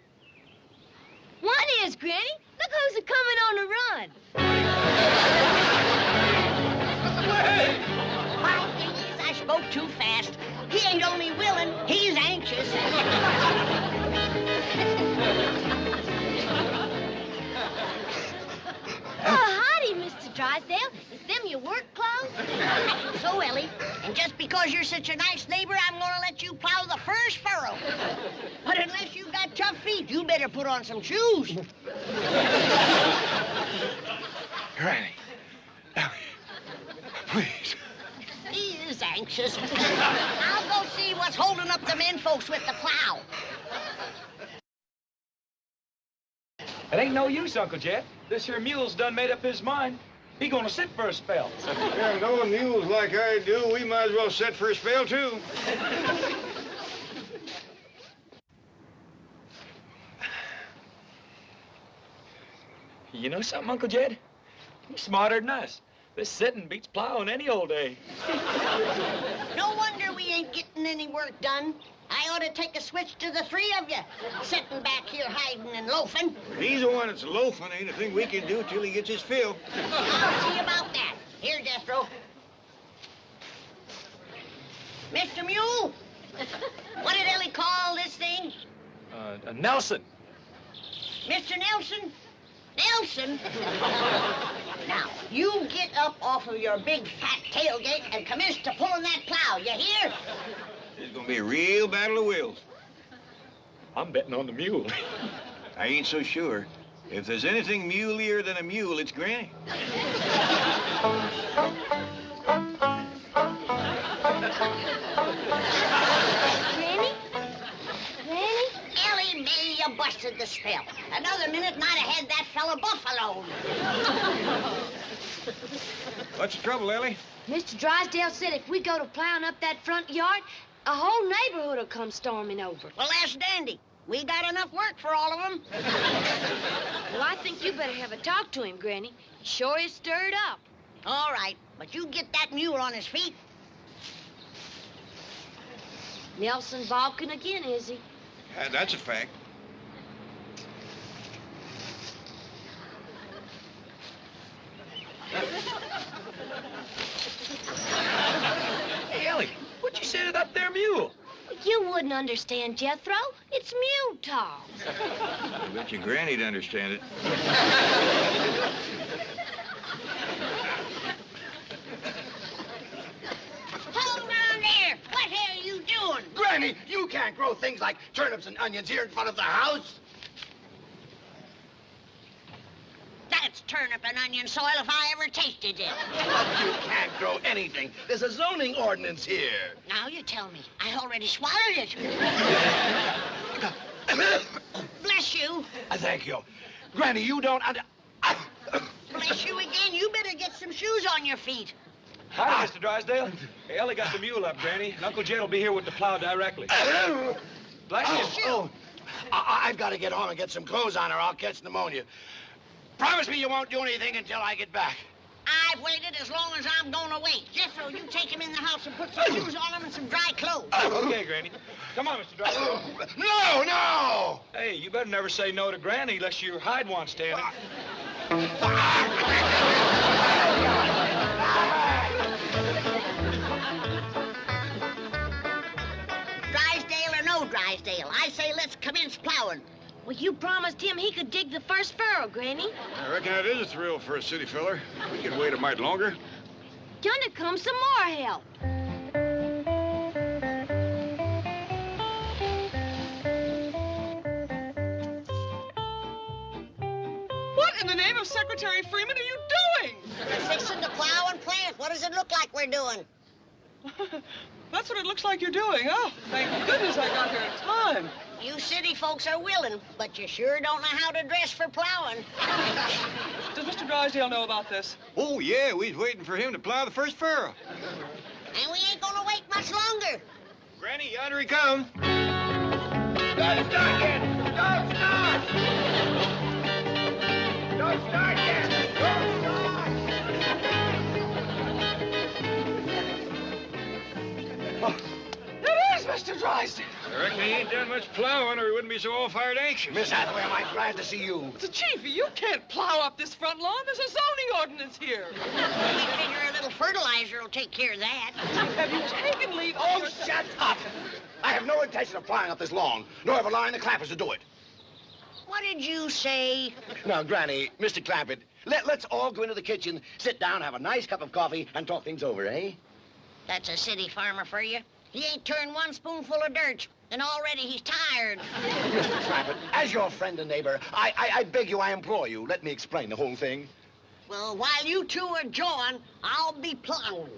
[SPEAKER 6] What is, Granny? Look who's a-coming on the run.
[SPEAKER 3] My thing is, I spoke too fast. He ain't only willing, he's anxious.
[SPEAKER 6] Oh, howdy, Mr. Drysdale. Is them your work clothes?
[SPEAKER 3] So, Ellie, and just because you're such a nice neighbor, I'm gonna let you plow the first furrow. But unless you've got tough feet, you better put on some shoes.
[SPEAKER 4] Granny, Ellie, please.
[SPEAKER 3] He is anxious. I'll go see what's holding up the men folks with the plow.
[SPEAKER 5] It ain't no use, Uncle Jed. This here mule's done made up his mind. He gonna sit for a spell.
[SPEAKER 4] Yeah, knowing mules like I do, we might as well set for a spell, too.
[SPEAKER 5] You know something, Uncle Jed? He's smarter than us. This sitting beats plowing any old day.
[SPEAKER 3] No wonder we ain't getting any work done. I ought to take a switch to the three of you, sitting back here hiding and loafing.
[SPEAKER 4] He's the one that's loafing. Ain't a thing we can do till he gets his fill.
[SPEAKER 3] I'll see about that. Here, Jethro. Mr. Mule, what did Ellie call this thing?
[SPEAKER 5] Nelson.
[SPEAKER 3] Mr. Nelson? Nelson! oxen. Now, you get up off of your big fat tailgate and commence to pulling that plow, you hear?
[SPEAKER 4] It's gonna be a real battle of wills.
[SPEAKER 5] I'm betting on the mule.
[SPEAKER 4] I ain't so sure. If there's anything muleier than a mule, it's Granny.
[SPEAKER 6] Granny? Granny?
[SPEAKER 3] Ellie May, you busted the spell. Another minute and I'd have had that fella buffaloed.
[SPEAKER 4] What's the trouble, Ellie?
[SPEAKER 6] Mr. Drysdale said if we go to plowing up that front yard, a whole neighborhood will come storming over.
[SPEAKER 3] Well, that's dandy. We got enough work for all of them.
[SPEAKER 6] Well, I think you better have a talk to him, Granny. He sure is stirred up.
[SPEAKER 3] All right, but you get that mule on his feet.
[SPEAKER 6] Nelson balking again, is he?
[SPEAKER 4] That's a fact.
[SPEAKER 5] Hey, Ellie, what'd you say to that there mule?
[SPEAKER 6] You wouldn't understand, Jethro. It's mule talk.
[SPEAKER 4] I bet your Granny'd understand it.
[SPEAKER 3] Hold on there. What the hell are you doing?
[SPEAKER 7] Granny, you can't grow things like turnips and onions here in front of the house.
[SPEAKER 3] That's turnip and onion soil if I ever tasted it.
[SPEAKER 7] You can't grow anything. There's a zoning ordinance here.
[SPEAKER 3] Now you tell me. I already swallowed it. Bless you.
[SPEAKER 7] Thank you. Granny, you don't
[SPEAKER 3] Bless you again. You better get some shoes on your feet.
[SPEAKER 5] Hi, Mr. Drysdale. Hey, Ellie got the mule up, Granny, and Uncle Jed will be here with the plow directly. Bless you.
[SPEAKER 7] Oh, I've got to get home and get some clothes on or I'll catch pneumonia. Promise me you won't do anything until I get back.
[SPEAKER 3] I've waited as long as I'm going to wait. Jethro, you take him in the house and put some shoes on him and some dry clothes.
[SPEAKER 5] Okay, Granny. Come on, Mr. Drysdale.
[SPEAKER 7] No!
[SPEAKER 5] Hey, you better never say no to Granny unless your hide wants standing.
[SPEAKER 3] Drysdale or no Drysdale, I say let's commence plowing.
[SPEAKER 6] Well, you promised him he could dig the first furrow, Granny.
[SPEAKER 4] I reckon that is a thrill for a city feller. We can wait a mite longer.
[SPEAKER 6] Yonder comes some more help.
[SPEAKER 8] What in the name of Secretary Freeman are you doing?
[SPEAKER 3] We're fixing to plow and plant. What does it look like we're doing?
[SPEAKER 8] That's what it looks like you're doing. Oh, thank goodness I got here in time.
[SPEAKER 3] You city folks are willing, but you sure don't know how to dress for plowing.
[SPEAKER 8] Does Mr. Drysdale know about this?
[SPEAKER 4] Oh, yeah, we was waiting for him to plow the first furrow.
[SPEAKER 3] And we ain't gonna wait much longer.
[SPEAKER 4] Granny, yonder he comes.
[SPEAKER 7] Don't start yet! Don't start! Don't start yet! Don't start!
[SPEAKER 8] It is Mr. Drysdale.
[SPEAKER 4] I reckon he ain't done much plowing or he wouldn't be so all-fired anxious.
[SPEAKER 7] Miss Hathaway, am I glad to see you?
[SPEAKER 8] But, Chiefy, you can't plow up this front lawn. There's a zoning ordinance here.
[SPEAKER 3] We figure a little fertilizer will take care of that.
[SPEAKER 8] Have you taken leave of
[SPEAKER 7] Oh,
[SPEAKER 8] your...
[SPEAKER 7] shut up! I have no intention of plowing up this lawn, nor have allowing the Clampetts to do it.
[SPEAKER 3] What did you say?
[SPEAKER 7] Now, Granny, Mr. Clampett, let's all go into the kitchen, sit down, have a nice cup of coffee, and talk things over, eh?
[SPEAKER 3] That's a city farmer for you. He ain't turned one spoonful of dirt, and already he's tired.
[SPEAKER 7] Mr. Clampett, as your friend and neighbor, I beg you, I implore you, let me explain the whole thing.
[SPEAKER 3] Well, while you two are jawing, I'll be plowing.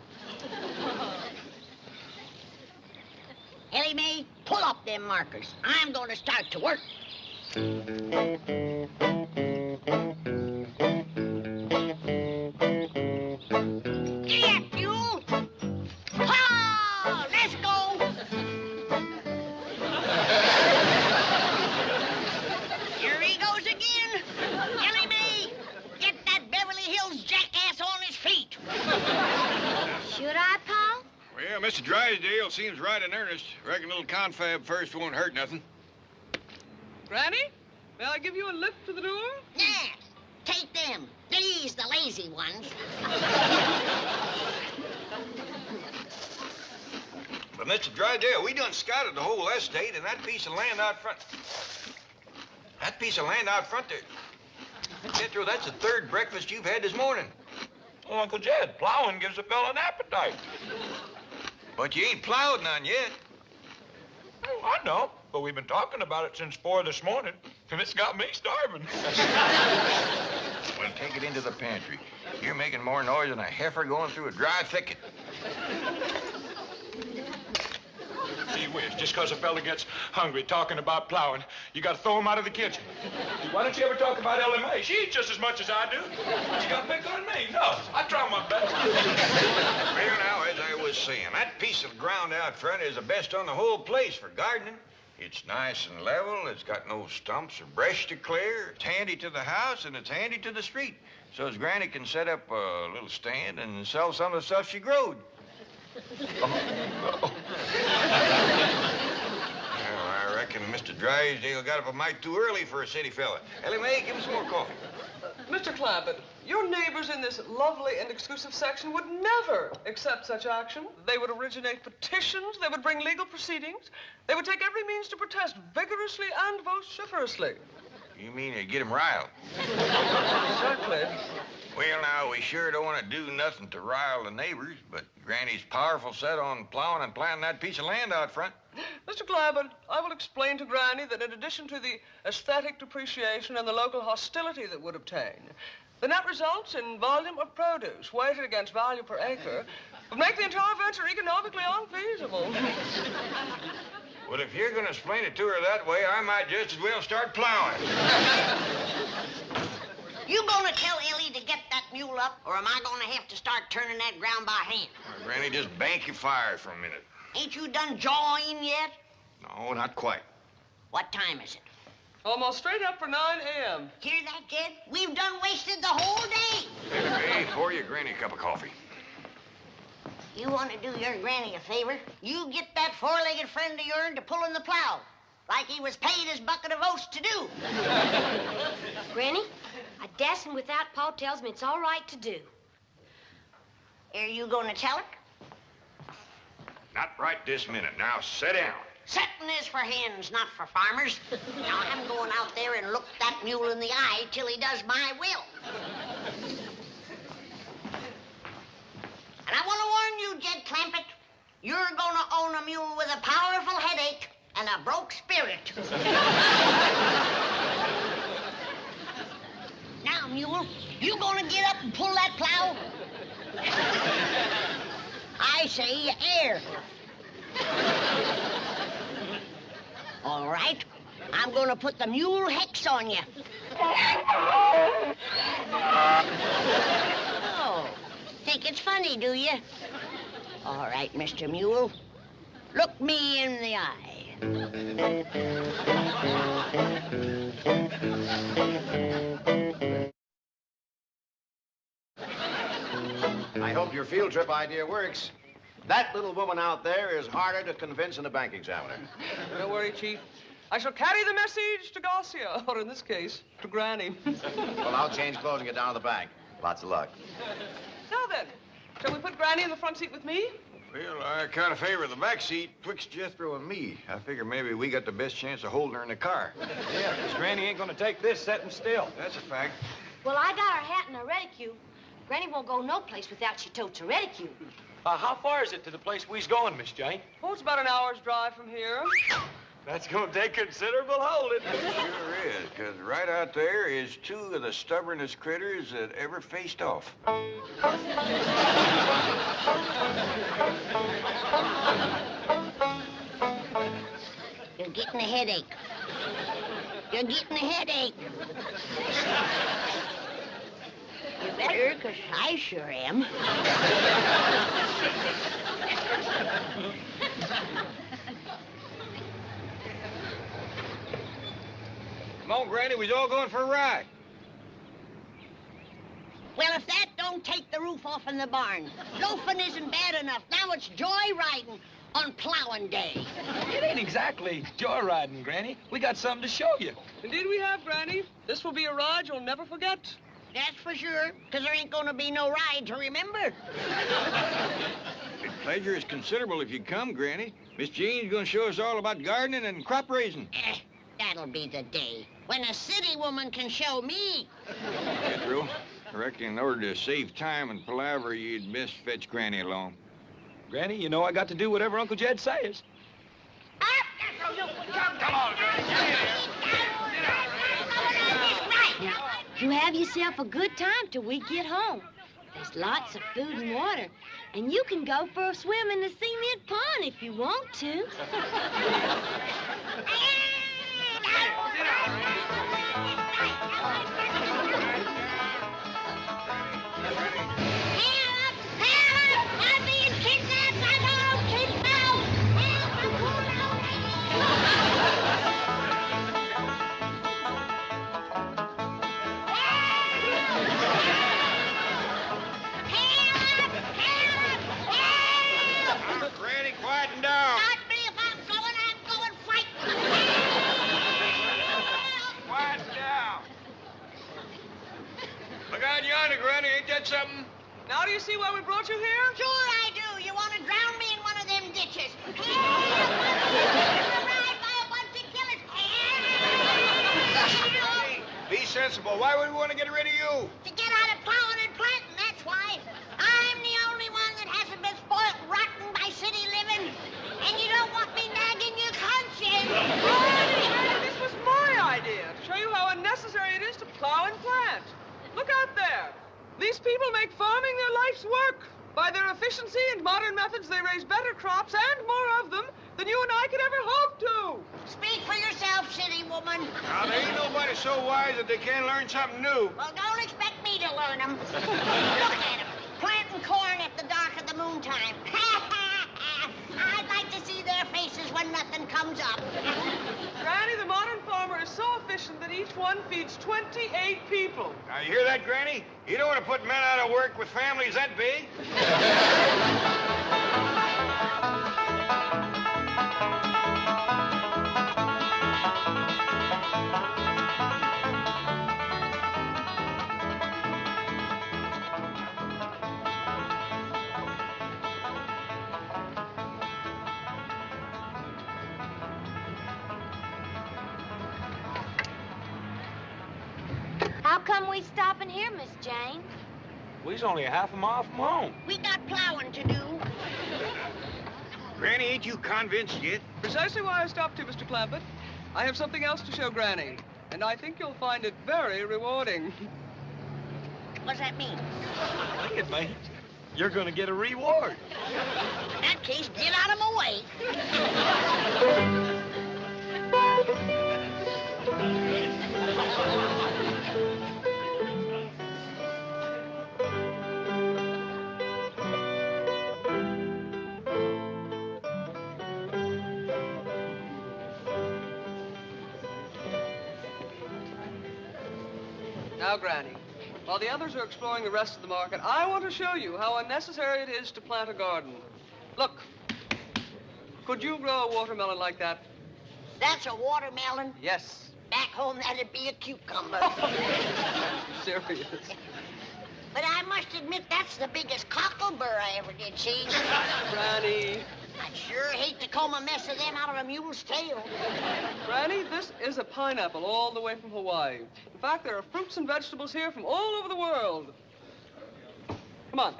[SPEAKER 3] Ellie May, pull up them markers. I'm going to start to work. Giddy up, fuel. Ah, let's go. Here he goes again. Ellie May, get that Beverly Hills jackass on his feet.
[SPEAKER 6] Should I, Pa?
[SPEAKER 4] Well, Mr. Drysdale seems right in earnest. Reckon a little confab first won't hurt nothing.
[SPEAKER 8] Granny, may I give you a lift to the door?
[SPEAKER 3] Yeah, take them. These the lazy ones.
[SPEAKER 4] But, Mr. Drysdale, we done scouted the whole estate and that piece of land out front. That piece of land out front there. Jethro, that's the third breakfast you've had this morning.
[SPEAKER 5] Well, Uncle Jed, plowing gives a fella an appetite.
[SPEAKER 4] But you ain't plowed none yet.
[SPEAKER 5] Oh, I know, but we've been talking about it since 4 this morning, and it's got me starving.
[SPEAKER 4] Well, take it into the pantry. You're making more noise than a heifer going through a dry thicket.
[SPEAKER 5] Gee whiz, just because a fella gets hungry talking about plowing, you got to throw him out of the kitchen. Why don't you ever talk about Ellie May? She eats just as much as I do. She got to pick on me. No, I try my best.
[SPEAKER 4] Well, now, as I was saying, that piece of ground out front is the best on the whole place for gardening. It's nice and level. It's got no stumps or brush to clear. It's handy to the house, and it's handy to the street. So as Granny can set up a little stand and sell some of the stuff she growed. Well, I reckon Mr. Drysdale got up a mite too early for a city fella. Ellie May, give me some more coffee.
[SPEAKER 8] Mr. Clampett, your neighbors in this lovely and exclusive section would never accept such action. They would originate petitions. They would bring legal proceedings. They would take every means to protest vigorously and vociferously.
[SPEAKER 4] You mean to get him riled?
[SPEAKER 8] Certainly.
[SPEAKER 4] Well, now, we sure don't want to do nothing to rile the neighbors, but Granny's powerful set on plowing and planting that piece of land out front.
[SPEAKER 8] Mr. Clampett, I will explain to Granny that in addition to the aesthetic depreciation and the local hostility that would obtain, the net results in volume of produce weighted against value per acre would make the entire venture economically unfeasible.
[SPEAKER 4] Well, if you're going to explain it to her that way, I might just as well start plowing.
[SPEAKER 3] You gonna tell Ellie to get that mule up, or am I gonna have to start turning that ground by hand?
[SPEAKER 4] Well, Granny, just bank your fire for a minute.
[SPEAKER 3] Ain't you done jawing yet?
[SPEAKER 4] No, not quite.
[SPEAKER 3] What time is it?
[SPEAKER 8] Almost straight up for 9 a.m.
[SPEAKER 3] Hear that, Jed? We've done wasted the whole day.
[SPEAKER 4] Hey, pour your Granny a cup of coffee.
[SPEAKER 3] You want to do your granny a favor? You get that four-legged friend of yours to pull in the plow, like he was paid his bucket of oats to do.
[SPEAKER 6] Granny, I dassn't without Pa tells me it's all right to do.
[SPEAKER 3] Are you going to tell her?
[SPEAKER 4] Not right this minute. Now, sit down.
[SPEAKER 3] Setting is for hens, not for farmers. Now, I'm going out there and look that mule in the eye till he does my will. And I want to warn you, Jed Clampett, you're going to own a mule with a powerful headache and a broke spirit. Now, mule, you going to get up and pull that plow? I say air. All right. I'm going to put the mule hex on you. Oh, think it's funny, do you? All right, Mr. Mule. Look me in the eye.
[SPEAKER 7] I hope your field trip idea works. That little woman out there is harder to convince than a bank examiner.
[SPEAKER 8] Don't worry, Chief. I shall carry the message to Garcia, or in this case, to Granny.
[SPEAKER 7] Well, I'll change clothes and get down to the bank. Lots of luck.
[SPEAKER 8] Now then, shall we put Granny in the front seat with me?
[SPEAKER 4] Well, I kind of favor the back seat twixt Jethro and me. I figure maybe we got the best chance of holding her in the car.
[SPEAKER 5] Yeah, because Granny ain't going to take this sitting still.
[SPEAKER 4] That's a fact.
[SPEAKER 6] Well, I got her hat and her reticule. Granny won't go no place without she totes her reticule.
[SPEAKER 5] How far is it to the place we's going, Miss Jane?
[SPEAKER 8] Oh, it's about an hour's drive from here.
[SPEAKER 5] That's going to take considerable holding.
[SPEAKER 4] It sure is, because right out there is two of the stubbornest critters that ever faced off.
[SPEAKER 3] You're getting a headache. You're getting a headache. You better, because I sure am.
[SPEAKER 4] Come on, Granny, we's all going for a ride.
[SPEAKER 3] Well, if that don't take the roof off in the barn, loafing isn't bad enough. Now it's joyriding on plowing day.
[SPEAKER 5] It ain't exactly joyriding, Granny. We got something to show you.
[SPEAKER 8] Indeed we have, Granny. This will be a ride you'll never forget.
[SPEAKER 3] That's for sure, because there ain't going to be no ride to remember.
[SPEAKER 4] The pleasure is considerable if you come, Granny. Miss Jean's going to show us all about gardening and crop raising.
[SPEAKER 3] That'll be the day when a city woman can show me.
[SPEAKER 4] Jethro, I reckon in order to save time and palaver, you'd best fetch Granny along.
[SPEAKER 5] Granny, you know I got to do whatever Uncle Jed says.
[SPEAKER 4] Come on, Granny.
[SPEAKER 6] Now, you have yourself a good time till we get home. There's lots of food and water, and you can go for a swim in the cement pond if you want to.
[SPEAKER 4] Granny, quieten down.
[SPEAKER 3] Not me if I'm going fighting.
[SPEAKER 4] Quiet down. Look out yonder, Granny. Ain't that something?
[SPEAKER 8] Now do you see why we brought you here?
[SPEAKER 3] Sure I do. You want to drown me in one of them ditches.
[SPEAKER 4] Be sensible. Why would we want to get rid of you?
[SPEAKER 3] To get out of plowing and planting, that's why. I'm the only one that hasn't been spoiled rotten by city living. And you don't want me nagging your conscience.
[SPEAKER 8] This was my idea, to show you how unnecessary it is to plow and plant. Look out there. These people make farming their life's work. By their efficiency and modern methods, they raise better crops and more of them than you and I could ever hope to.
[SPEAKER 3] Speak for yourself, city woman.
[SPEAKER 4] Now, there ain't nobody so wise that they can't learn something new.
[SPEAKER 3] Well, don't expect me to learn them. Look at them, planting corn at the dark of the moontime. I'd like to see their faces when nothing comes up.
[SPEAKER 8] Granny, the modern farmer is so efficient that each one feeds 28 people.
[SPEAKER 4] Now, you hear that, Granny? You don't want to put men out of work with families that big.
[SPEAKER 6] How come we stopping here, Miss Jane?
[SPEAKER 5] We's only a half a mile from home.
[SPEAKER 3] We got plowing to do.
[SPEAKER 4] Granny, ain't you convinced yet?
[SPEAKER 8] Precisely why I stopped you, Mr. Clampett. I have something else to show Granny, and I think you'll find it very rewarding.
[SPEAKER 3] What's that mean?
[SPEAKER 5] It means you're going to get a reward.
[SPEAKER 3] In that case, get out of my way.
[SPEAKER 8] Now, Granny, while the others are exploring the rest of the market, I want to show you how unnecessary it is to plant a garden. Look, could you grow a watermelon like that?
[SPEAKER 3] That's a watermelon.
[SPEAKER 8] Yes.
[SPEAKER 3] Back home, that'd be a cucumber.
[SPEAKER 8] Serious.
[SPEAKER 3] But I must admit, that's the biggest cockleburr I ever did see.
[SPEAKER 8] Granny.
[SPEAKER 3] I'd sure hate to comb a mess of them out of a mule's tail.
[SPEAKER 8] Granny, this is a pineapple all the way from Hawaii. In fact, there are fruits and vegetables here from all over the world. Come on.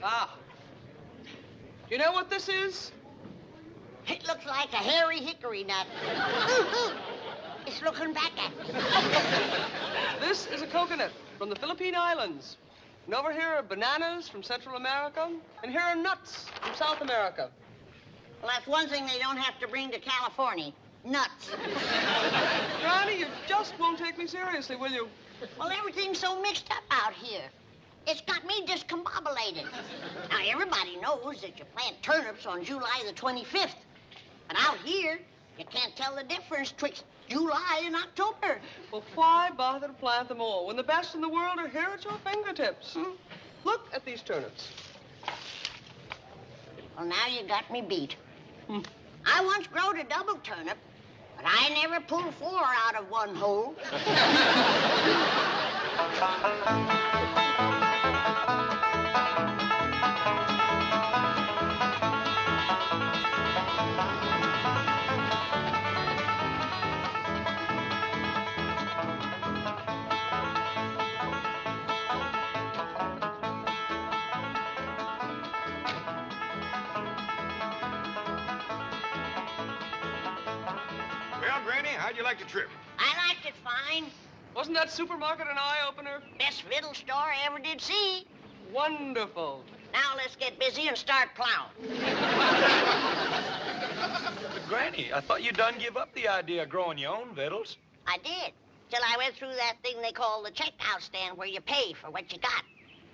[SPEAKER 8] Ah. You know what this is?
[SPEAKER 3] It looks like a hairy hickory nut. It's looking back at me.
[SPEAKER 8] This is a coconut from the Philippine Islands. And over here are bananas from Central America, and here are nuts from South America.
[SPEAKER 3] Well, that's one thing they don't have to bring to California. Nuts.
[SPEAKER 8] Granny, you just won't take me seriously, will you?
[SPEAKER 3] Well, everything's so mixed up out here. It's got me discombobulated. Now, everybody knows that you plant turnips on July the 25th. But out here, you can't tell the difference twixt July and October.
[SPEAKER 8] Well, why bother to plant them all when the best in the world are here at your fingertips? Look at these turnips.
[SPEAKER 3] Well, now you got me beat. I once growed a double turnip, but I never pulled 4 out of one hole.
[SPEAKER 4] Now, Granny, how'd you like the trip?
[SPEAKER 3] I liked it fine.
[SPEAKER 8] Wasn't that supermarket an eye-opener?
[SPEAKER 3] Best fiddle store I ever did see.
[SPEAKER 8] Wonderful.
[SPEAKER 3] Now let's get busy and start plowing.
[SPEAKER 5] But, Granny, I thought you done give up the idea of growing your own victuals.
[SPEAKER 3] I did, till I went through that thing they call the checkout stand where you pay for what you got.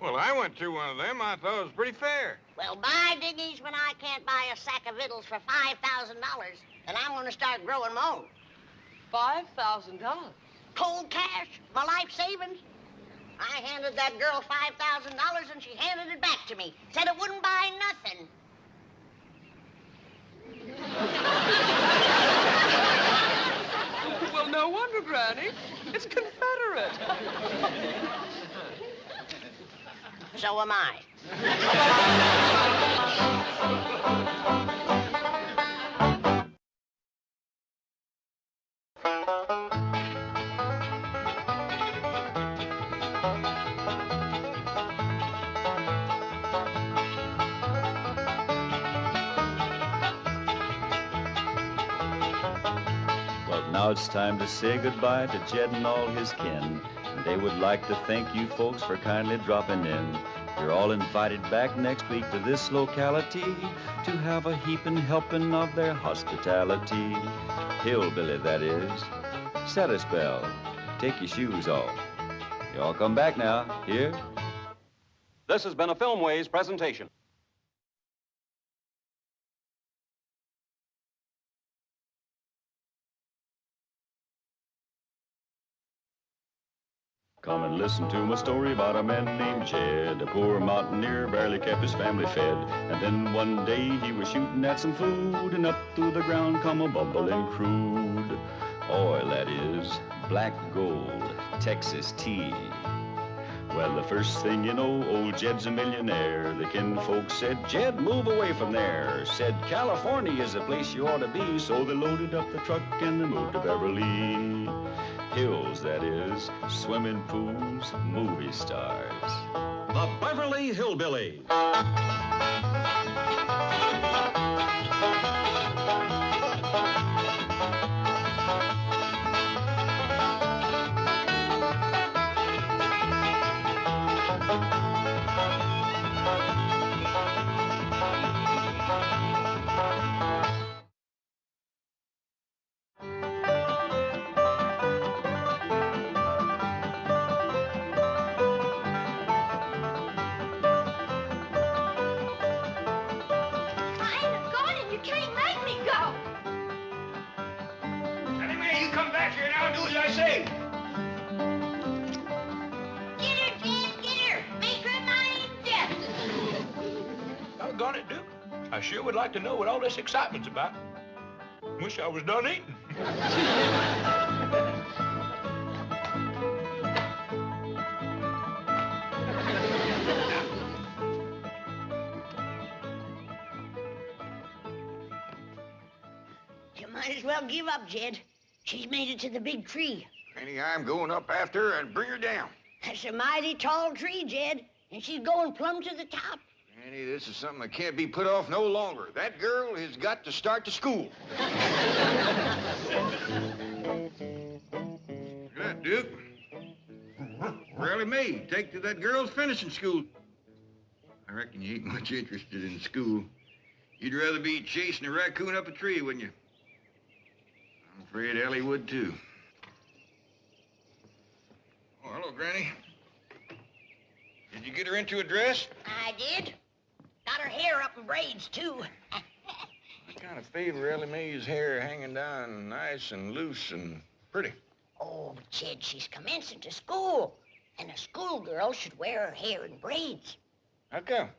[SPEAKER 4] Well, I went through one of them. I thought it was pretty fair.
[SPEAKER 3] Well, by diggies, when I can't buy a sack of victuals for $5,000, then I'm going to start growing my own.
[SPEAKER 8] $5,000.
[SPEAKER 3] Cold cash, my life savings. I handed that girl $5,000 and she handed it back to me. Said it wouldn't buy nothing.
[SPEAKER 8] Well, no wonder, Granny. It's Confederate.
[SPEAKER 3] So am I.
[SPEAKER 1] Well, now it's time to say goodbye to Jed and all his kin. And they would like to thank you folks for kindly dropping in. You're all invited back next week to this locality to have a heaping helping of their hospitality. Hillbilly, that is. Set a spell. Take your shoes off. You all come back now. Here?
[SPEAKER 2] This has been a Filmways presentation.
[SPEAKER 1] Come and listen to my story about a man named Jed. A poor mountaineer barely kept his family fed. And then one day he was shooting at some food, and up through the ground come a bubbling crude oil, that is, black gold, Texas tea. Well, the first thing you know, old Jed's a millionaire. The kinfolk said, Jed, move away from there. Said, California is the place you ought to be. So they loaded up the truck and they moved to Beverly Hills, that is, swimming pools, movie stars.
[SPEAKER 2] The Beverly Hillbillies.
[SPEAKER 5] Doggone it, Duke. I sure would like to know what all this excitement's about. Wish I was done eating.
[SPEAKER 3] You might as well give up, Jed. She's made it to the big tree.
[SPEAKER 4] Granny, I'm going up after her and bring her down.
[SPEAKER 3] That's a mighty tall tree, Jed, and she's going plumb to the top.
[SPEAKER 4] Granny, this is something that can't be put off no longer. That girl has got to start to school. Good, Duke. Ellie May, take to that girl's finishing school. I reckon you ain't much interested in school. You'd rather be chasing a raccoon up a tree, wouldn't you? I'm afraid Ellie would, too. Oh, hello, Granny. Did you get her into a dress?
[SPEAKER 3] I did. Got her hair up in braids, too.
[SPEAKER 4] I kind of favor Ellie May's hair hanging down nice and loose and pretty.
[SPEAKER 3] Oh, Jed, she's commencing to school. And a schoolgirl should wear her hair in braids.
[SPEAKER 4] How come?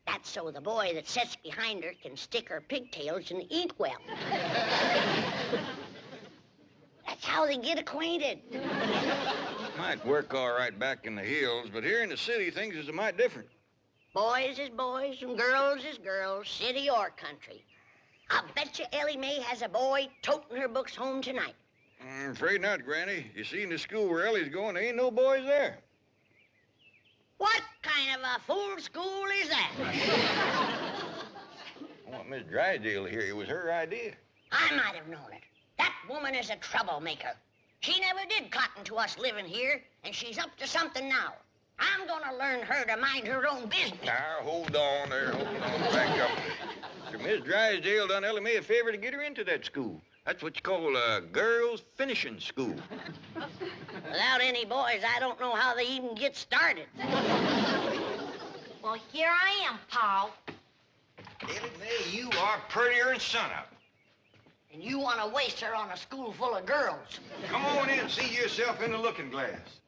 [SPEAKER 3] That's so the boy that sits behind her can stick her pigtails in the inkwell. That's how they get acquainted.
[SPEAKER 4] Might work all right back in the hills, but here in the city, things is a mite different.
[SPEAKER 3] Boys is boys and girls is girls, city or country. I bet you Ellie May has a boy toting her books home tonight.
[SPEAKER 4] I'm afraid not, Granny. You see, in the school where Ellie's going, there ain't no boys there.
[SPEAKER 3] What kind of a fool school is that?
[SPEAKER 4] I want Miss Drysdale to hear it was her idea.
[SPEAKER 3] I might have known it. That woman is a troublemaker. She never did cotton to us living here, and she's up to something now. I'm gonna learn her to mind her own business.
[SPEAKER 4] Now, hold on there, back up. Miss Drysdale done Ellie May a favor to get her into that school. That's what you call a girls' finishing school.
[SPEAKER 3] Without any boys, I don't know how they even get started.
[SPEAKER 6] Well, here I am, Pa.
[SPEAKER 4] Ellie May, you are prettier than sunup.
[SPEAKER 3] And you want to waste her on a school full of girls.
[SPEAKER 4] Come on in and see yourself in the looking glass.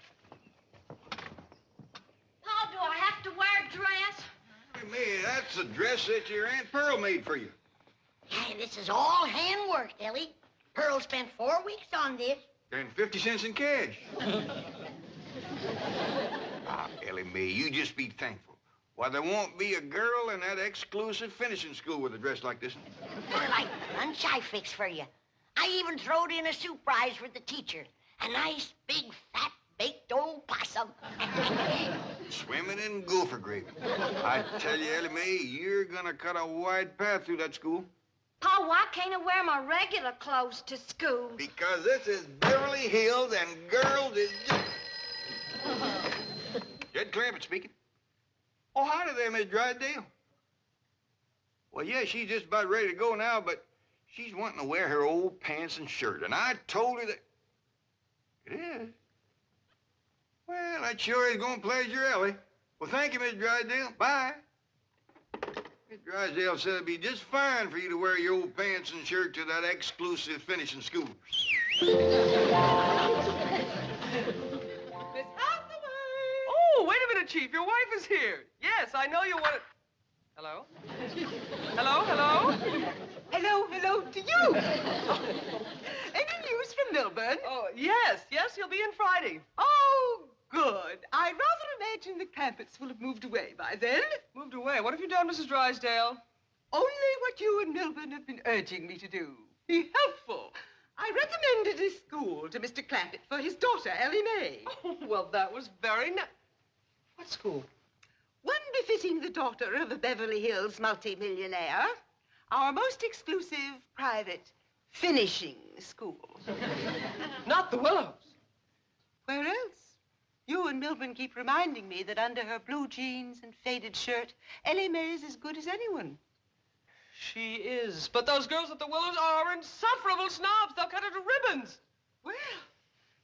[SPEAKER 6] Pa, do I have to wear a dress?
[SPEAKER 4] Ellie May, that's the dress that your Aunt Pearl made for you.
[SPEAKER 3] Hey, this is all handwork, Ellie. Pearl spent 4 weeks on this.
[SPEAKER 4] And 50 cents in cash. Ellie May, you just be thankful. Why, there won't be a girl in that exclusive finishing school with a dress like this.
[SPEAKER 3] Like lunch I fixed for you. I even throwed in a surprise for the teacher. A nice, big, fat, baked old possum.
[SPEAKER 4] Swimming in gopher gravy. I tell you, Ellie May, you're gonna cut a wide path through that school.
[SPEAKER 6] Pa, why can't I wear my regular clothes to school?
[SPEAKER 4] Because this is Beverly Hills and girls is just... Jed Clampett speaking. Oh, howdy there, Miss Drysdale. Well, yeah, she's just about ready to go now, but she's wanting to wear her old pants and shirt, and I told her that... It is? Well, that sure is going to pleasure Ellie. Well, thank you, Miss Drysdale. Bye. Miss Drysdale said it'd be just fine for you to wear your old pants and shirt to that exclusive finishing school.
[SPEAKER 8] Oh, wait a minute, Chief. Your wife is here. Yes, I know you want to... Hello? Hello, hello?
[SPEAKER 11] Hello to you. Any news from Milburn?
[SPEAKER 8] Oh, yes, he'll be in Friday.
[SPEAKER 11] Oh, good. I rather imagine the Clampetts will have moved away by then.
[SPEAKER 8] Moved away. What have you done, Mrs. Drysdale?
[SPEAKER 11] Only what you and Milburn have been urging me to do. Be helpful. I recommended this school to Mr. Clampett for his daughter, Ellie May.
[SPEAKER 8] Oh, well, that was very nice. What school?
[SPEAKER 11] One befitting the daughter of a Beverly Hills multimillionaire. Our most exclusive, private, finishing school.
[SPEAKER 8] Not the Willows.
[SPEAKER 11] Where else? You and Milburn keep reminding me that under her blue jeans and faded shirt, Ellie May is as good as anyone.
[SPEAKER 8] She is. But those girls at the Willows are insufferable snobs. They'll cut her to ribbons.
[SPEAKER 11] Well,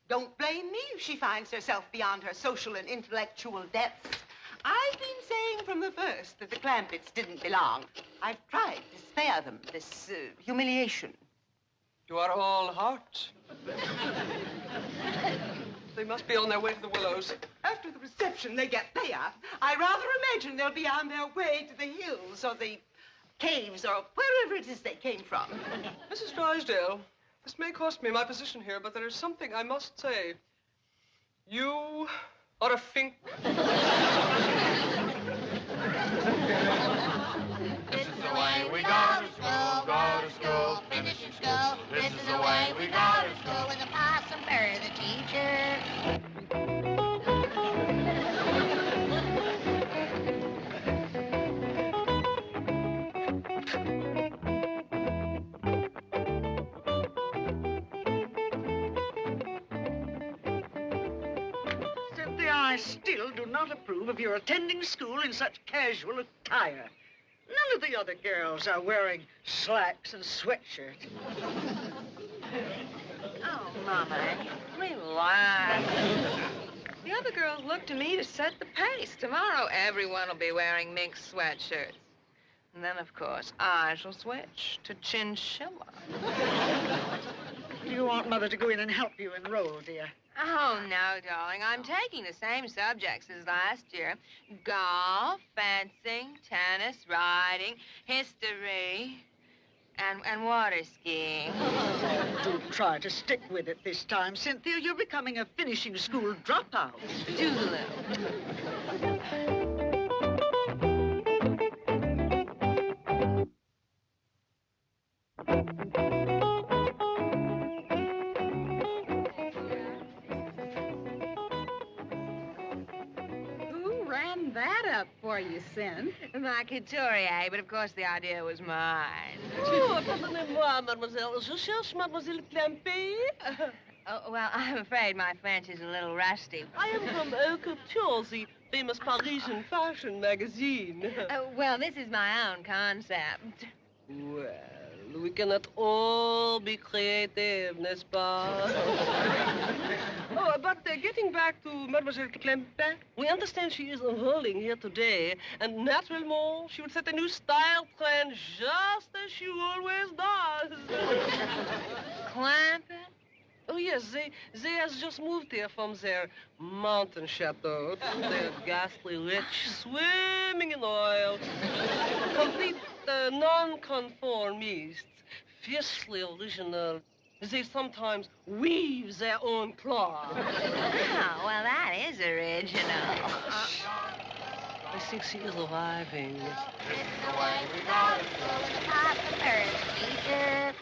[SPEAKER 11] don't blame me if she finds herself beyond her social and intellectual depths. I've been saying from the first that the Clampetts didn't belong. I've tried to spare them this humiliation.
[SPEAKER 8] You are all heart. They must be on their way to the Willows.
[SPEAKER 11] After the reception they get there, I rather imagine they'll be on their way to the hills or the caves or wherever it is they came from.
[SPEAKER 8] Mrs. Drysdale, this may cost me my position here, but there is something I must say. You are a fink.
[SPEAKER 12] This is the way we go to school, finishing school. This is the way we go to school with a possum for the teacher.
[SPEAKER 13] I still do not approve of your attending school in such casual attire. None of the other girls are wearing slacks and sweatshirts.
[SPEAKER 14] Oh, Mama, relax. The other girls look to me to set the pace. Tomorrow, everyone will be wearing mink sweatshirts. And then, of course, I shall switch to chinchilla.
[SPEAKER 13] Do you want Mother to go in and help you enroll, dear?
[SPEAKER 14] Oh, no, darling. I'm taking the same subjects as last year. Golf, fencing, tennis, riding, history, and water skiing.
[SPEAKER 13] Do try to stick with it this time, Cynthia. You're becoming a finishing school dropout.
[SPEAKER 14] Doodle-oo.
[SPEAKER 15] dreamed that up for you, Sin?
[SPEAKER 14] My couturier, but of course the idea was mine.
[SPEAKER 8] Oh, pardonnez-moi, mademoiselle. Je cherche mademoiselle Clampett.
[SPEAKER 14] Oh, well, I'm afraid my French is a little rusty.
[SPEAKER 8] I am from Couture, the famous Parisian fashion magazine.
[SPEAKER 14] Well, this is my own concept.
[SPEAKER 8] Well, we cannot all be creative, n'est-ce pas? Oh, but getting back to Mademoiselle Clampett, we understand she is enrolling here today, and naturellement, she would set a new style trend just as she always does.
[SPEAKER 14] Clampett?
[SPEAKER 8] Oh, yes, they has just moved here from their mountain chateau. They're ghastly rich, swimming in oil. Complete non-conformists, fiercely original. They sometimes weave their own cloth.
[SPEAKER 14] Oh, well, that is original.
[SPEAKER 8] I think she is arriving.
[SPEAKER 12] This is the way we go to school in the Possum teacher.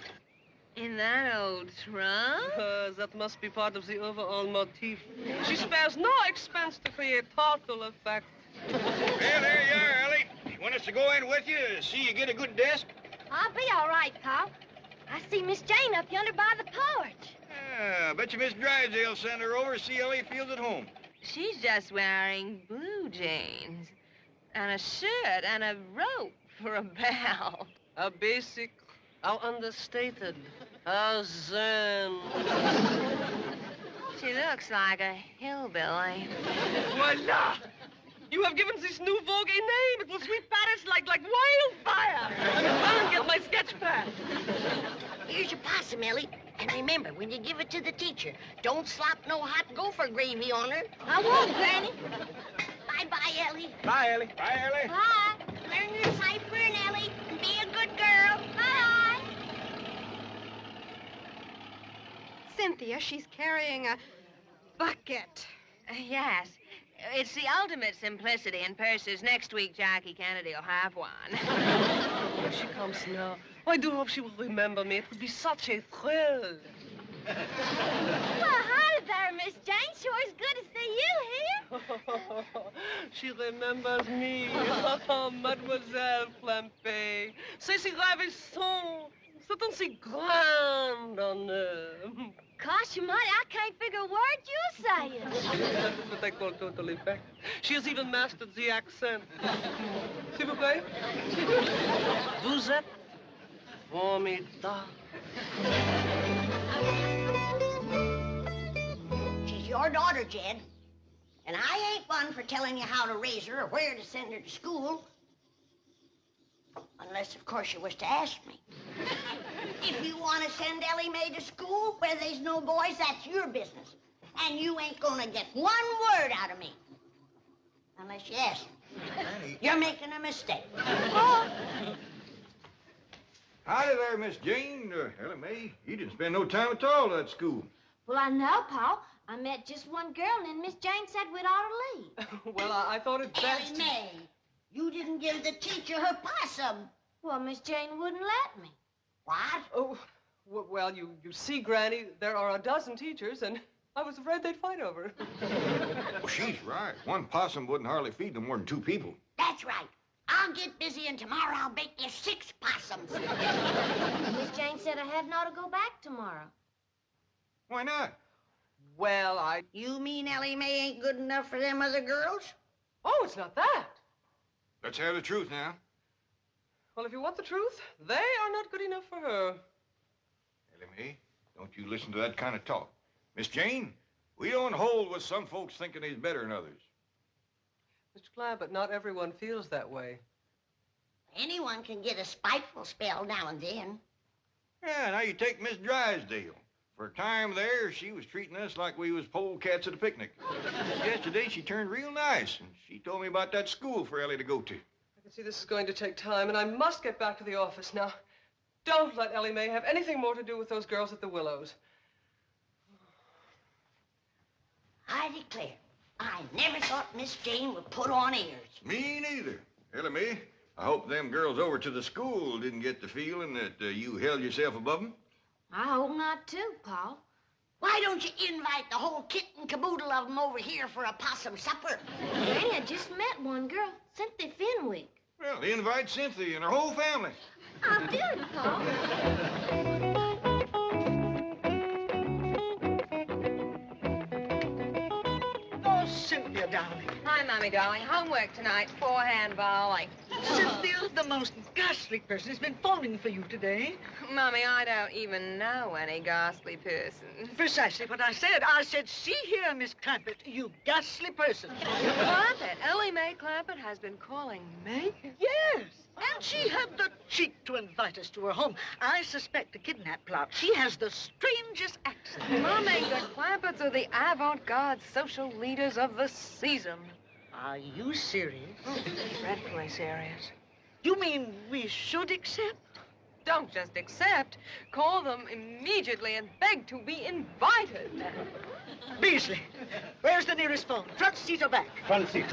[SPEAKER 14] In that old trunk?
[SPEAKER 8] That must be part of the overall motif. She spares no expense to create total effect.
[SPEAKER 4] Well, there you are, Ellie. You want us to go in with you to see you get a good desk?
[SPEAKER 6] I'll be all right, Pop. I see Miss Jane up yonder by the porch.
[SPEAKER 4] I bet you Miss Drysdale sent her over to see Ellie feels at home.
[SPEAKER 14] She's just wearing blue jeans and a shirt and a rope for a belt.
[SPEAKER 8] How basic, how understated, how zen.
[SPEAKER 14] She looks like a hillbilly.
[SPEAKER 8] Voila! You have given this new vogue a name. It will sweep Paris like wildfire. I'll get my sketch pad.
[SPEAKER 3] Here's your possum, Ellie. And remember, when you give it to the teacher, don't slop no hot gopher gravy on her.
[SPEAKER 6] I won't, Granny.
[SPEAKER 3] Bye-bye, Ellie.
[SPEAKER 10] Bye, Ellie.
[SPEAKER 4] Bye, Ellie.
[SPEAKER 6] Bye.
[SPEAKER 3] Learn your cipher, and Ellie, and be a good girl. Bye.
[SPEAKER 15] Cynthia, she's carrying a bucket.
[SPEAKER 14] Yes. It's the ultimate simplicity in purses. Next week, Jackie Kennedy will have one.
[SPEAKER 8] Here she comes now. I do hope she will remember me. It would be such a thrill.
[SPEAKER 6] Well, hi there, Miss Jane. Sure is good to see you here.
[SPEAKER 8] She remembers me. Mademoiselle Clampett. C'est si ravissant. C'est un si grand honneur.
[SPEAKER 6] Gosh, you might, I can't figure a word you're saying.
[SPEAKER 8] But I call totally back. She has even mastered the accent. S'il vous plaît? Vous êtes formidable.
[SPEAKER 3] She's your daughter, Jed. And I ain't one for telling you how to raise her or where to send her to school. Unless, of course, you wish to ask me. If you want to send Ellie May to school where there's no boys, that's your business. And you ain't gonna get one word out of me. Unless you ask me. You're making a mistake. Oh.
[SPEAKER 4] Howdy there, Miss Jane. Ellie May, you didn't spend no time at all at school.
[SPEAKER 6] Well, I know, Pa. I met just one girl, and then Miss Jane said we'd ought to leave.
[SPEAKER 8] Well, I thought it best.
[SPEAKER 3] Ellie May, you didn't give the teacher her possum.
[SPEAKER 6] Well, Miss Jane wouldn't let me.
[SPEAKER 3] What?
[SPEAKER 8] Oh, well, you see, Granny, there are a dozen teachers, and I was afraid they'd fight over it.
[SPEAKER 4] Well, she's right. One possum wouldn't hardly feed no more than 2 people.
[SPEAKER 3] That's right. I'll get busy, and tomorrow I'll bake you 6 possums.
[SPEAKER 6] Miss Jane said I hadn't ought to go back tomorrow.
[SPEAKER 4] Why not?
[SPEAKER 8] Well,
[SPEAKER 3] You mean Ellie May ain't good enough for them other girls?
[SPEAKER 8] Oh, it's not that.
[SPEAKER 4] Let's have the truth now.
[SPEAKER 8] Well, if you want the truth, they are not good enough for her.
[SPEAKER 4] Ellie May, don't you listen to that kind of talk. Miss Jane, we don't hold with some folks thinking they's better than others.
[SPEAKER 8] Mr. Clampett, not everyone feels that way.
[SPEAKER 3] Anyone can get a spiteful spell now and then.
[SPEAKER 4] Yeah, now you take Miss Drysdale. For a time there, she was treating us like we was polecats at a picnic. Yesterday, she turned real nice, and she told me about that school for Ellie to go to.
[SPEAKER 8] I can see this is going to take time, and I must get back to the office now. Don't let Ellie May have anything more to do with those girls at the Willows.
[SPEAKER 3] I declare, I never thought Miss Jane would put on airs.
[SPEAKER 4] Me neither. Ellie May, I hope them girls over to the school didn't get the feeling that you held yourself above them.
[SPEAKER 6] I hope not, too, Pa.
[SPEAKER 3] Why don't you invite the whole kit and caboodle of them over here for a possum supper?
[SPEAKER 6] Granny, I just met one girl, Cynthia Fenwick.
[SPEAKER 4] Well, invite Cynthia and her whole family.
[SPEAKER 6] I'll do it, Pa.
[SPEAKER 13] Oh, Cynthia, darling.
[SPEAKER 14] Hi, Mommy, darling. Homework tonight. Forehand volley.
[SPEAKER 13] Cynthia, the most ghastly person has been phoning for you today.
[SPEAKER 14] Mommy, I don't even know any ghastly person.
[SPEAKER 13] Precisely what I said. I said, see here, Miss Clampett, you ghastly person.
[SPEAKER 14] Clampett, Ellie May Clampett has been calling me?
[SPEAKER 13] Yes, and she had the cheek to invite us to her home. I suspect a kidnap plot. She has the strangest accent.
[SPEAKER 14] Mommy, the Clampetts are the avant-garde social leaders of the season.
[SPEAKER 13] Are you serious?
[SPEAKER 14] Dreadfully serious.
[SPEAKER 13] You mean we should accept?
[SPEAKER 14] Don't just accept. Call them immediately and beg to be invited.
[SPEAKER 13] Beasley, where's the nearest phone? Front seat or back?
[SPEAKER 10] Front seat.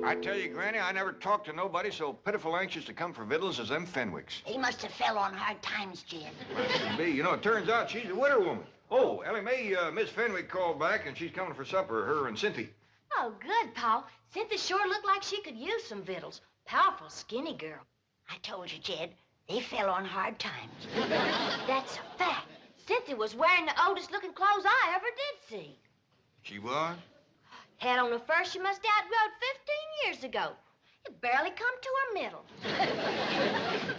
[SPEAKER 4] I tell you, Granny, I never talked to nobody so pitiful anxious to come for victuals as them Fenwicks.
[SPEAKER 3] He must have fell on hard times, Jed.
[SPEAKER 4] Must be. You know, it turns out she's a widow woman. Oh, Ellie May, Miss Fenwick called back, and she's coming for supper, her and Cynthia.
[SPEAKER 6] Oh, good, Pa. Cynthia sure looked like she could use some victuals. Powerful skinny girl.
[SPEAKER 3] I told you, Jed, they fell on hard times.
[SPEAKER 6] That's a fact. Cynthia was wearing the oldest-looking clothes I ever did see.
[SPEAKER 4] She was?
[SPEAKER 6] Had on the fur she must have outgrowed 15 years ago. It barely come to her middle. And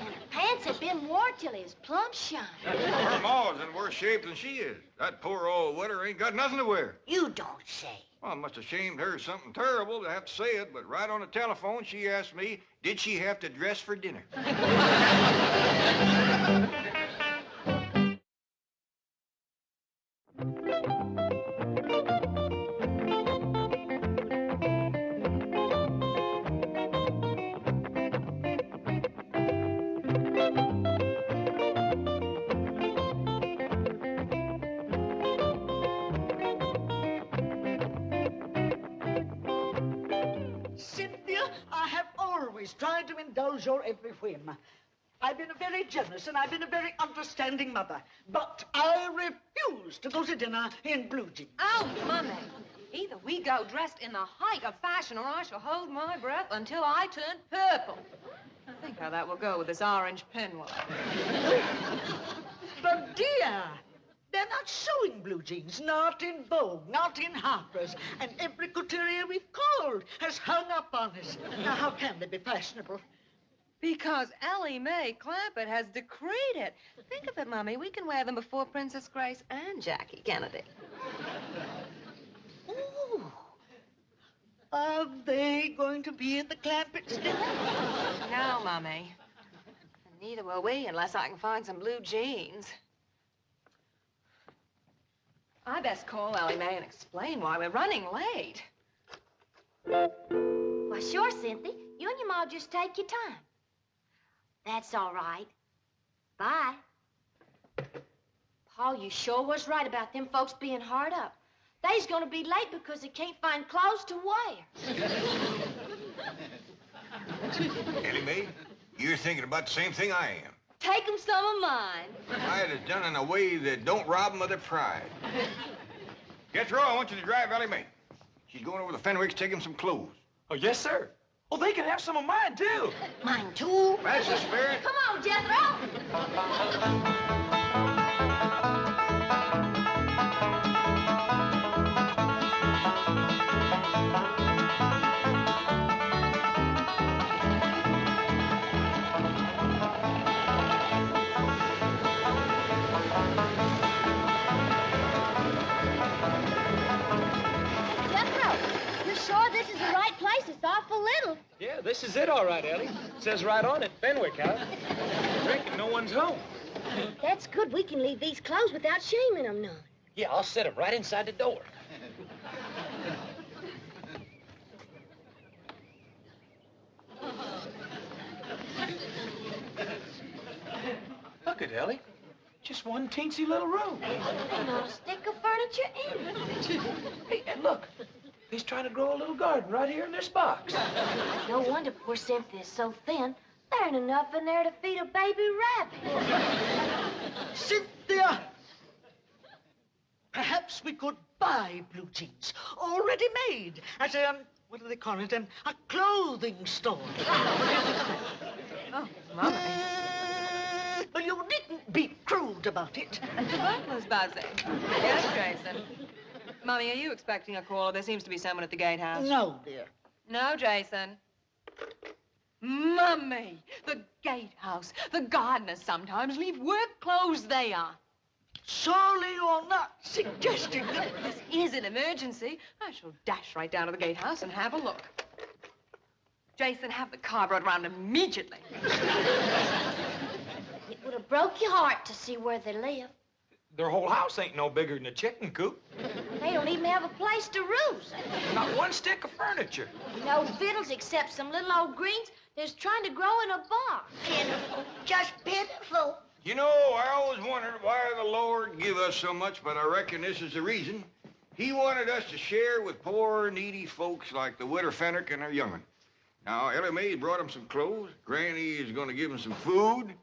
[SPEAKER 6] her pants had been worn till he was plumb shiny.
[SPEAKER 4] Her ma's in worse shape than she is. That poor old widder ain't got nothing to wear.
[SPEAKER 3] You don't say.
[SPEAKER 4] Well, it must have shamed her something terrible to have to say it, but right on the telephone, she asked me, did she have to dress for dinner?
[SPEAKER 13] Tried to indulge your every whim. I've been a very generous and I've been a very understanding mother, but I refuse to go to dinner in blue jeans.
[SPEAKER 14] Oh, Mommy, either we go dressed in the height of fashion or I shall hold my breath until I turn purple. I think how that will go with this orange pinwheel.
[SPEAKER 13] But, dear, they're not showing blue jeans, not in Vogue, not in Harper's, and every couturier we've called has hung up on us. Now, how can they be fashionable?
[SPEAKER 14] Because Ellie May Clampett has decreed it. Think of it, Mommy. We can wear them before Princess Grace and Jackie Kennedy.
[SPEAKER 13] Ooh. Are they going to be in the Clampetts dinner?
[SPEAKER 14] No, Mommy. And neither will we unless I can find some blue jeans. I best call Ellie May and explain why we're running late.
[SPEAKER 6] Why, sure, Cynthia. You and your ma just take your time. That's all right. Bye. Paul, you sure was right about them folks being hard up. They's gonna be late because they can't find clothes to wear.
[SPEAKER 4] Ellie May, you're thinking about the same thing I am.
[SPEAKER 6] Take 'em some of mine.
[SPEAKER 4] I had it done in a way that don't rob them of their pride. Jethro, I want you to drive Ellie May. She's going over to Fenwick's to take him some clothes.
[SPEAKER 9] Oh, yes, sir. Oh, they can have some of mine, too.
[SPEAKER 3] Mine, too?
[SPEAKER 4] That's the spirit.
[SPEAKER 6] Come on, Jethro. Sure this is the right place? It's awful little.
[SPEAKER 16] Yeah, this is it, all right, Ellie. Says right on it, Fenwick House. Reckon no one's home.
[SPEAKER 6] That's good. We can leave these clothes without shaming them none.
[SPEAKER 16] Yeah, I'll set them right inside the door. Look at Ellie. Just one teensy little room.
[SPEAKER 6] Ain't not a stick of furniture in it.
[SPEAKER 16] Hey, and look. He's trying to grow a little garden right here in this box.
[SPEAKER 6] No wonder poor Cynthia's so thin. There ain't enough in there to feed a baby rabbit.
[SPEAKER 13] Cynthia! Perhaps we could buy blue jeans, already made, at a, what do they call it, a clothing store.
[SPEAKER 14] Oh, Mommy.
[SPEAKER 13] Well, you needn't be crude about it.
[SPEAKER 14] The butler's buzzing. Yes, Jason. Mommy, are you expecting a caller? There seems to be someone at the gatehouse.
[SPEAKER 13] No, dear.
[SPEAKER 14] No, Jason. Mummy, the gatehouse. The gardeners sometimes leave work clothes there.
[SPEAKER 13] Surely you're not suggesting that...
[SPEAKER 14] This is an emergency. I shall dash right down to the gatehouse and have a look. Jason, have the car brought around immediately.
[SPEAKER 6] It would have broke your heart to see where they live.
[SPEAKER 5] Their whole house ain't no bigger than a chicken coop.
[SPEAKER 6] They don't even have a place to roost.
[SPEAKER 5] Not one stick of furniture.
[SPEAKER 6] No victuals except some little old greens that's trying to grow in a bar.
[SPEAKER 3] Pitiful, just pitiful.
[SPEAKER 4] You know, I always wondered why the Lord give us so much, but I reckon this is the reason. He wanted us to share with poor, needy folks like the widow Fenwick and her young'un. Now, Ellie May brought them some clothes. Granny is going to give them some food.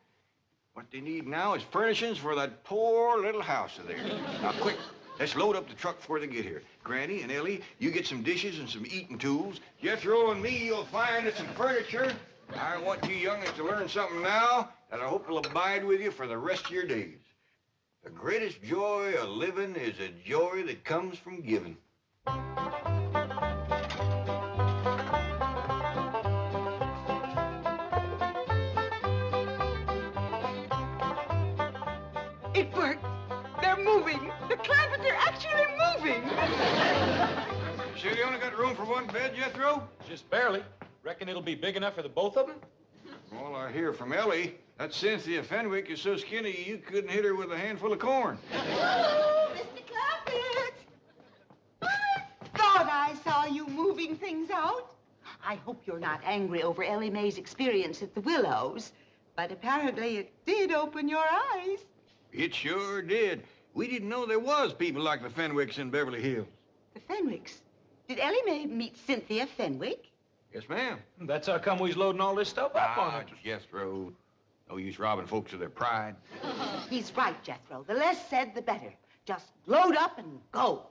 [SPEAKER 4] What they need now is furnishings for that poor little house of theirs. Now, quick, let's load up the truck before they get here. Granny and Ellie, you get some dishes and some eating tools. Jethro and me, you'll find us some furniture. I want you young'uns to learn something now that I hope will abide with you for the rest of your days. The greatest joy of living is a joy that comes from giving.
[SPEAKER 11] It worked. They're moving. The Clampetts are actually moving.
[SPEAKER 4] Sure you only got room for one bed, Jethro?
[SPEAKER 5] Just barely. Reckon it'll be big enough for the both of them?
[SPEAKER 4] All I hear from Ellie, that Cynthia Fenwick is so skinny you couldn't hit her with a handful of corn.
[SPEAKER 11] Oh, Mr. Clampett. I thought I saw you moving things out. I hope you're not angry over Ellie May's experience at the Willows, but apparently it did open your eyes.
[SPEAKER 4] It sure did. We didn't know there was people like the Fenwicks in Beverly Hills.
[SPEAKER 11] The Fenwicks. Did Ellie May meet Cynthia Fenwick?
[SPEAKER 4] Yes, ma'am.
[SPEAKER 5] That's how come we's loading all this stuff up on it.
[SPEAKER 4] Jethro. No use robbing folks of their pride.
[SPEAKER 11] He's right, Jethro. The less said, the better. Just load up and go.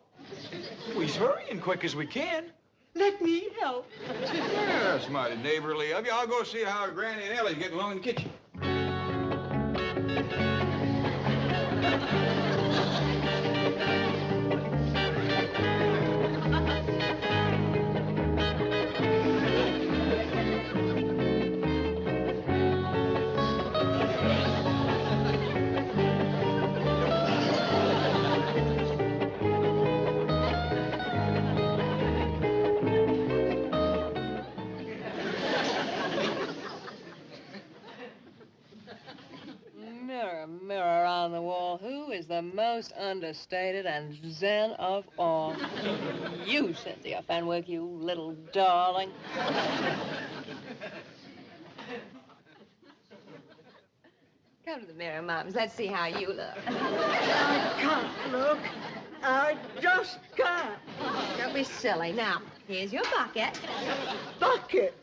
[SPEAKER 5] We's hurrying quick as we can.
[SPEAKER 11] Let me help.
[SPEAKER 4] Yeah, that's mighty neighborly of you. I'll go see how Granny and Ellie's getting along in the kitchen.
[SPEAKER 14] Mirror, mirror on the wall, who is the most understated and zen of all? You, Cynthia Fenwick, you little darling. Come to the mirror, Mums. Let's see how you look.
[SPEAKER 13] I can't look. I just can't.
[SPEAKER 14] Don't be silly. Now, here's your bucket.
[SPEAKER 13] Bucket?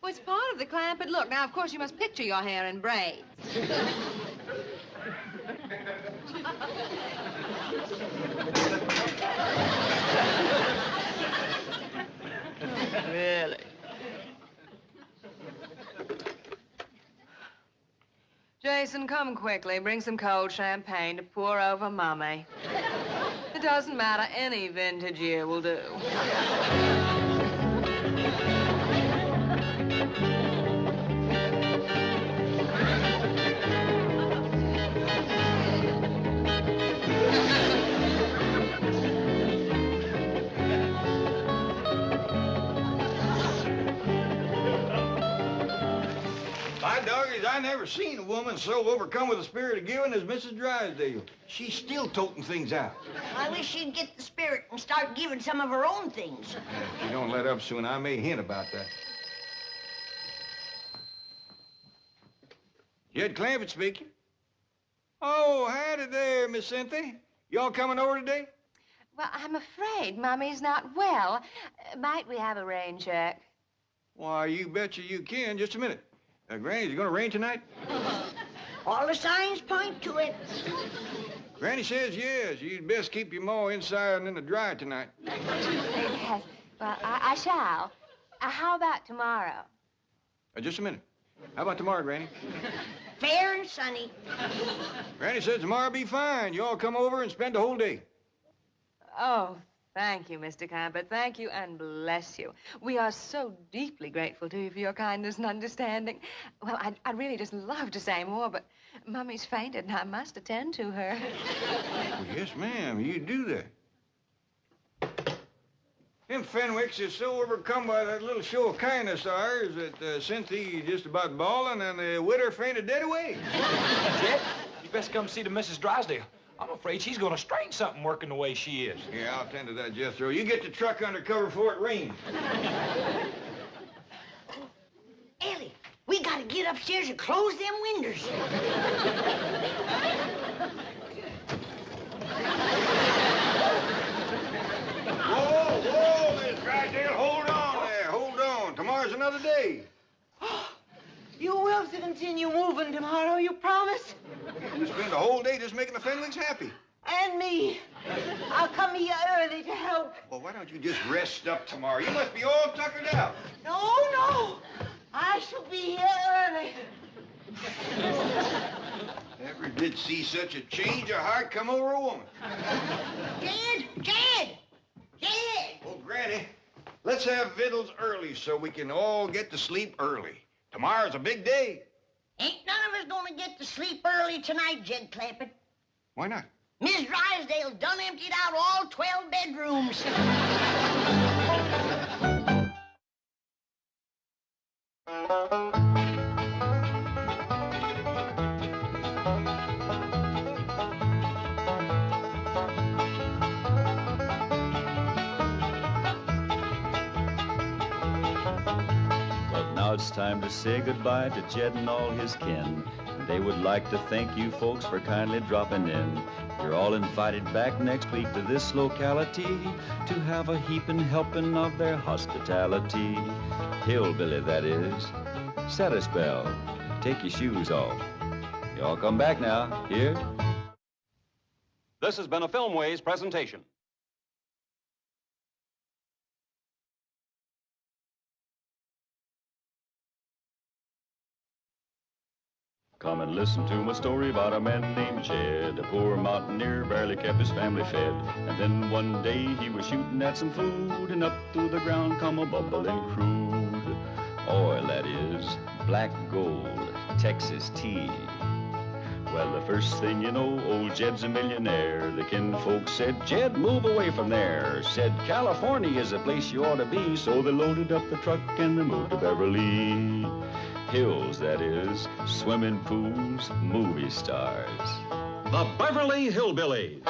[SPEAKER 14] Well, it's part of the Clampett look. Now, of course, you must picture your hair in braids. Really? Jason, come quickly. Bring some cold champagne to pour over Mummy. It doesn't matter. Any vintage year will do.
[SPEAKER 4] By doggies, I never seen a woman so overcome with the spirit of giving as Mrs. Drysdale. She's still toting things out.
[SPEAKER 3] I wish she'd get the spirit and start giving some of her own things.
[SPEAKER 4] If you don't let up soon, I may hint about that. Jed Clampett speaking. Oh, howdy there, Miss Cynthia. Y'all coming over today?
[SPEAKER 14] Well, I'm afraid Mummy's not well. Might we have a rain check?
[SPEAKER 4] Why, you betcha you can. Just a minute. Granny's gonna rain tonight?
[SPEAKER 3] All the signs point to it.
[SPEAKER 4] Granny says yes. You'd best keep your mower inside and in the dry tonight.
[SPEAKER 14] Yes. Well, I shall. How about tomorrow?
[SPEAKER 4] Just a minute. How about tomorrow, Granny?
[SPEAKER 3] Fair and sunny.
[SPEAKER 4] Granny says tomorrow'll be fine. You all come over and spend the whole day.
[SPEAKER 14] Oh, thank you, Mr. Clampett. Thank you and bless you. We are so deeply grateful to you for your kindness and understanding. Well, I'd really just love to say more, but Mummy's fainted and I must attend to her.
[SPEAKER 4] Well, yes, ma'am. You do that. Them Fenwicks is so overcome by that little show of kindness of ours that Cynthia just about bawling and the widder fainted dead away.
[SPEAKER 16] Jed, you best come see the Mrs. Drysdale. I'm afraid she's going to strain something working the way she is.
[SPEAKER 4] Yeah, I'll attend to that, Jethro. You get the truck under cover before it rains.
[SPEAKER 3] Ellie, we gotta get upstairs and close them windows.
[SPEAKER 4] Whoa, Miss Drysdale, hold on there, hold on. Tomorrow's another day.
[SPEAKER 11] You will continue moving tomorrow, you promise?
[SPEAKER 4] We spend the whole day just making the Fenwicks happy.
[SPEAKER 11] And me. I'll come here early to help.
[SPEAKER 4] Well, why don't you just rest up tomorrow? You must be all tuckered out.
[SPEAKER 11] No. I shall be here early.
[SPEAKER 4] Never did see such a change of heart come over a woman.
[SPEAKER 3] Jed!
[SPEAKER 4] Oh, Granny, let's have victuals early so we can all get to sleep early. Tomorrow's a big day.
[SPEAKER 3] Ain't none of us gonna get to sleep early tonight, Jed Clampett.
[SPEAKER 4] Why not?
[SPEAKER 3] Miss Drysdale done emptied out all 12 bedrooms.
[SPEAKER 1] Now it's time to say goodbye to Jed and all his kin. They would like to thank you folks for kindly dropping in. You're all invited back next week to this locality to have a heaping helping of their hospitality. Hillbilly, that is. Set a spell. Take your shoes off. Y'all come back now. Here?
[SPEAKER 2] This has been a Filmways presentation.
[SPEAKER 1] Come and listen to my story about a man named Jed. A poor mountaineer barely kept his family fed. And then one day he was shooting at some food, and up through the ground come a bubbling crude. Oil, that is, black gold, Texas tea. Well, the first thing you know, old Jed's a millionaire. The kinfolks said, Jed, move away from there. Said, California is a place you ought to be. So they loaded up the truck and they moved to Beverly Hills, that is, swimming pools, movie stars.
[SPEAKER 2] The Beverly Hillbillies.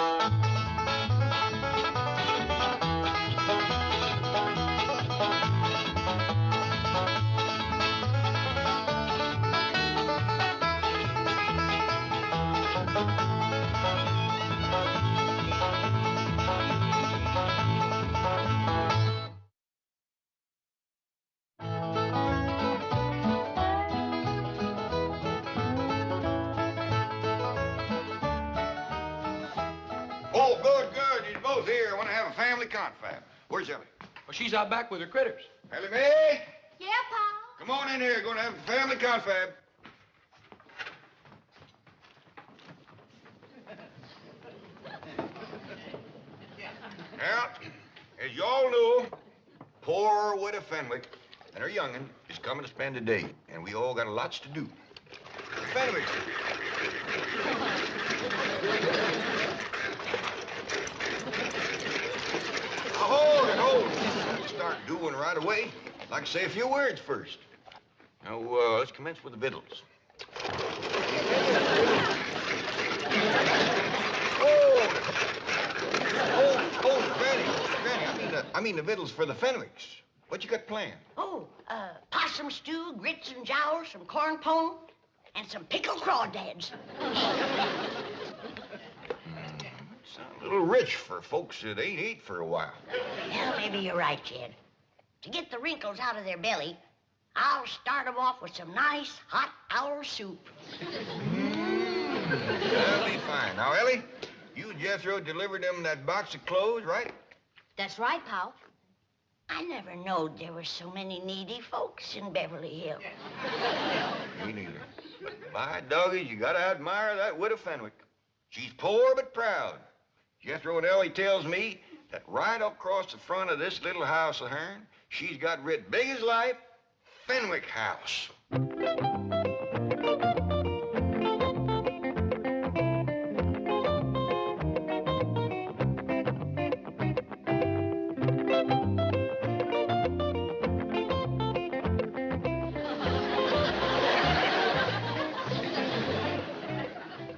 [SPEAKER 4] Oh, good. You're both here. I want to have a family confab. Where's Ellie?
[SPEAKER 16] Well, she's out back with her critters.
[SPEAKER 4] Ellie May?
[SPEAKER 15] Yeah, Pa?
[SPEAKER 4] Come on in here. Going to have a family confab. Now, as you all know, poor widow Fenwick and her young'un is coming to spend the day, and we all got lots to do. Fenwick. Hold it. We'll start doing right away. I'd like to say a few words first. Now, let's commence with the victuals. Granny, I mean the victuals for the Fenwicks. What you got planned?
[SPEAKER 3] Possum stew, grits and jowl, some corn pone, and some pickled crawdads.
[SPEAKER 4] A little rich for folks that ain't ate for a while.
[SPEAKER 3] Well, maybe you're right, Jed. To get the wrinkles out of their belly, I'll start them off with some nice hot owl soup.
[SPEAKER 4] That'll be fine. Now, Ellie, you and Jethro delivered them that box of clothes, right?
[SPEAKER 3] That's right, pal. I never knowed there were so many needy folks in Beverly Hills.
[SPEAKER 4] Me neither. But by doggies, you gotta admire that widow Fenwick. She's poor but proud. Jethro and Ellie tells me that right across the front of this little house of hern, she's got writ big as life, Fenwick House.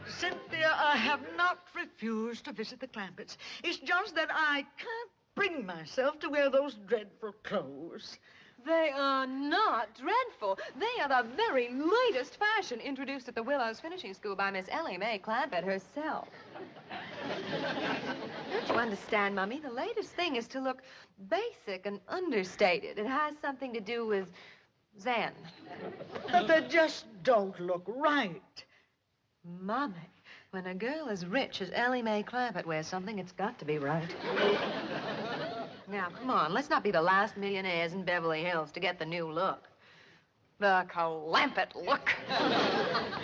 [SPEAKER 13] Cynthia, I have not refused to visit the Clampetts. It's just that I can't bring myself to wear those dreadful clothes.
[SPEAKER 14] They are not dreadful. They are the very latest fashion introduced at the Willows Finishing School by Miss Ellie May Clampett herself. Don't you understand, Mummy? The latest thing is to look basic and understated. It has something to do with Zen.
[SPEAKER 13] But they just don't look right.
[SPEAKER 14] Mummy, when a girl as rich as Ellie May Clampett wears something, it's got to be right. Now, come on, let's not be the last millionaires in Beverly Hills to get the new look. The Clampett Look.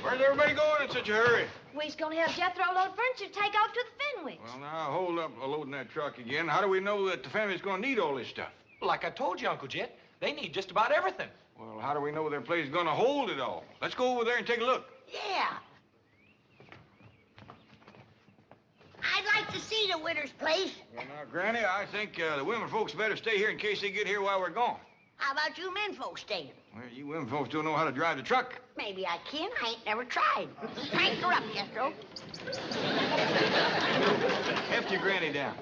[SPEAKER 4] Where's everybody going in such a hurry?
[SPEAKER 6] We's gonna have Jethro load furniture to take off to the Fenwicks.
[SPEAKER 4] Well, now, hold up loading that truck again. How do we know that the family's gonna need all this stuff?
[SPEAKER 16] Like I told you, Uncle Jed, they need just about everything.
[SPEAKER 4] Well, how do we know their place is gonna hold it all? Let's go over there and take a look.
[SPEAKER 3] Yeah. I'd like to see the widow's place.
[SPEAKER 4] Well, now, Granny, I think the women folks better stay here in case they get here while we're gone.
[SPEAKER 3] How about you men folks staying?
[SPEAKER 4] Well, you women folks don't know how to drive the truck.
[SPEAKER 3] Maybe I can. I ain't never tried. Crank her up, Jethro.
[SPEAKER 4] Heft your Granny down.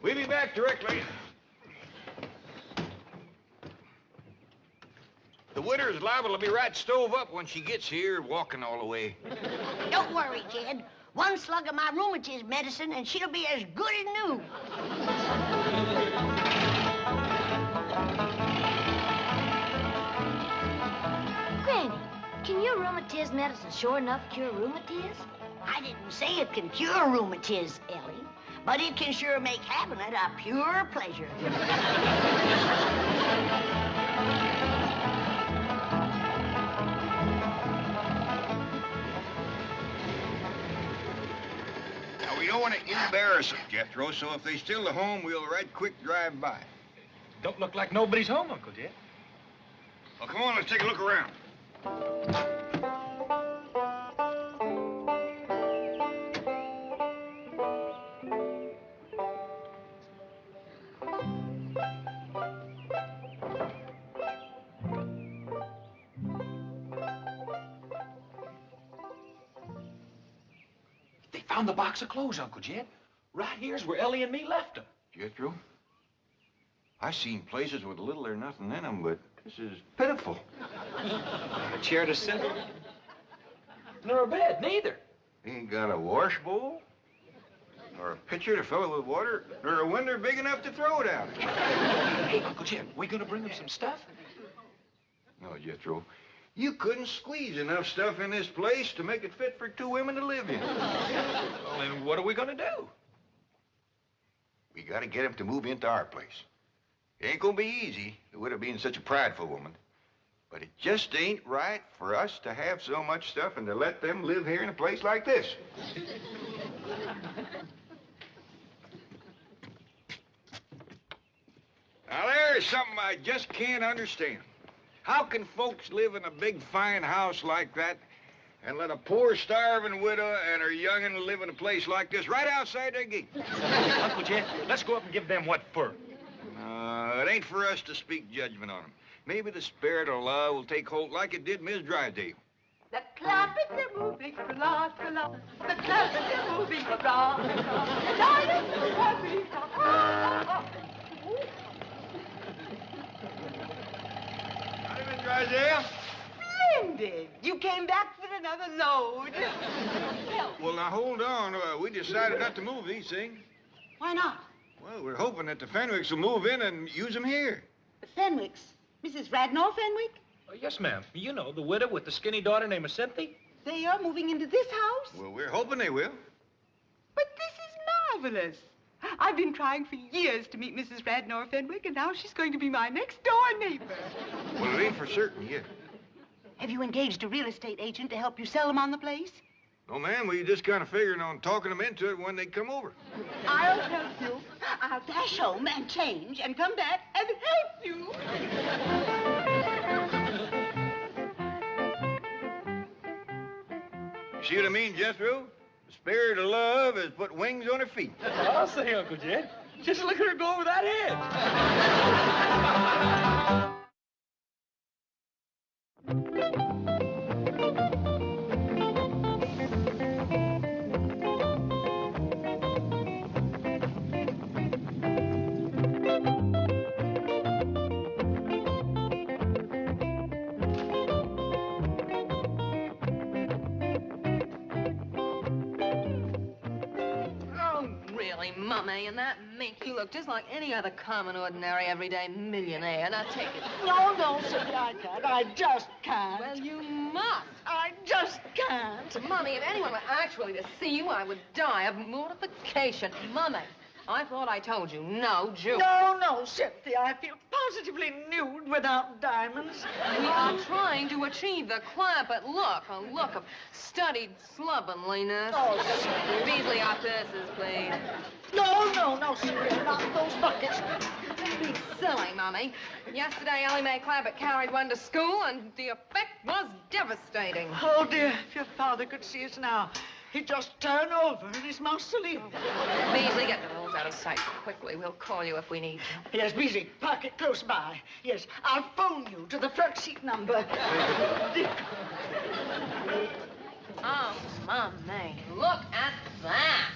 [SPEAKER 4] We'll be back directly. The widow's liable to be right stove up when she gets here, walking all the way.
[SPEAKER 3] Don't worry, Jed. One slug of my rheumatism medicine, and she'll be as good as new.
[SPEAKER 6] Granny, can your rheumatism medicine sure enough cure rheumatism?
[SPEAKER 3] I didn't say it can cure rheumatism, Ellie, but it can sure make having it a pure pleasure.
[SPEAKER 4] Now, we don't want to embarrass them, Jethro, so if they still at home, we'll right quick drive by.
[SPEAKER 16] Don't look like nobody's home, Uncle Jed.
[SPEAKER 4] Well, come on, let's take a look around.
[SPEAKER 16] They found the box of clothes, Uncle Jed. Right here's where Ellie and me left them.
[SPEAKER 4] Jethro, I've seen places with little or nothing in them, but this is pitiful.
[SPEAKER 16] A chair to sit in. Nor a bed, neither.
[SPEAKER 4] Ain't got a wash bowl, or a pitcher to fill it with water, or a window big enough to throw it out.
[SPEAKER 16] Hey, Uncle Jed, we gonna bring them some stuff?
[SPEAKER 4] No, Jethro, you couldn't squeeze enough stuff in this place to make it fit for two women to live in.
[SPEAKER 16] Well, then what are we gonna do?
[SPEAKER 4] We gotta get him to move into our place. It ain't gonna be easy, the widow being such a prideful woman. But it just ain't right for us to have so much stuff and to let them live here in a place like this. Now, there's something I just can't understand. How can folks live in a big, fine house like that and let a poor, starving widow and her young'un live in a place like this right outside their gate?
[SPEAKER 16] Uncle Jed, let's go up and give them what for.
[SPEAKER 4] It ain't for us to speak judgment on them. Maybe the spirit of love will take hold like it did Miss Drysdale.
[SPEAKER 12] The Clampetts are moving from lot to lot. The Clampetts are moving from lot to lot. And I am so happy.
[SPEAKER 4] Hi, Miss Drysdale.
[SPEAKER 11] Splendid. You came back with another load.
[SPEAKER 4] Well, now, hold on. We decided not to move these things.
[SPEAKER 11] Why not?
[SPEAKER 4] Well, we're hoping that the Fenwicks will move in and use them here.
[SPEAKER 11] The Fenwicks. Mrs. Radnor Fenwick?
[SPEAKER 16] Yes, ma'am. You know, the widow with the skinny daughter named Cynthia.
[SPEAKER 11] They are moving into this house?
[SPEAKER 4] Well, we're hoping they will.
[SPEAKER 11] But this is marvelous. I've been trying for years to meet Mrs. Radnor Fenwick, and now she's going to be my next-door neighbor.
[SPEAKER 4] Well, it ain't for certain yet.
[SPEAKER 11] Have you engaged a real estate agent to help you sell them on the place?
[SPEAKER 4] No, ma'am, we just kind of figuring on talking them into it when they come over.
[SPEAKER 11] I'll help you. I'll dash home and change and come back and help you.
[SPEAKER 4] See what I mean, Jethro? The spirit of love has put wings on her feet.
[SPEAKER 16] That's what I'll say, Uncle Jed. Just look at her go over that
[SPEAKER 14] Mummy, and that make you look just like any other common, ordinary, everyday millionaire. Now take it.
[SPEAKER 13] No, Cynthia, I can't. I just can't.
[SPEAKER 14] Well, you must.
[SPEAKER 13] I just can't.
[SPEAKER 14] Mummy, if anyone were actually to see you, I would die of mortification. Mummy, I thought I told you, no jewelry.
[SPEAKER 13] No, Cynthia, I feel positively nude without diamonds.
[SPEAKER 14] We are trying to achieve the Clampett look, a look of studied slovenliness.
[SPEAKER 13] Oh, Cynthia.
[SPEAKER 14] Beasley, our purses, please.
[SPEAKER 13] No, Cynthia, not those buckets.
[SPEAKER 14] Be silly, Mummy. Yesterday, Ellie May Clampett carried one to school, and the effect was devastating.
[SPEAKER 13] Oh, dear, if your father could see us now, he'd just turn over in his mausoleum.
[SPEAKER 14] Beasley, get the rolls out of sight quickly. We'll call you if we need you.
[SPEAKER 13] Yes, Beasley, park it close by. Yes, I'll phone you to the front seat number.
[SPEAKER 14] Oh, Mummy, look at that.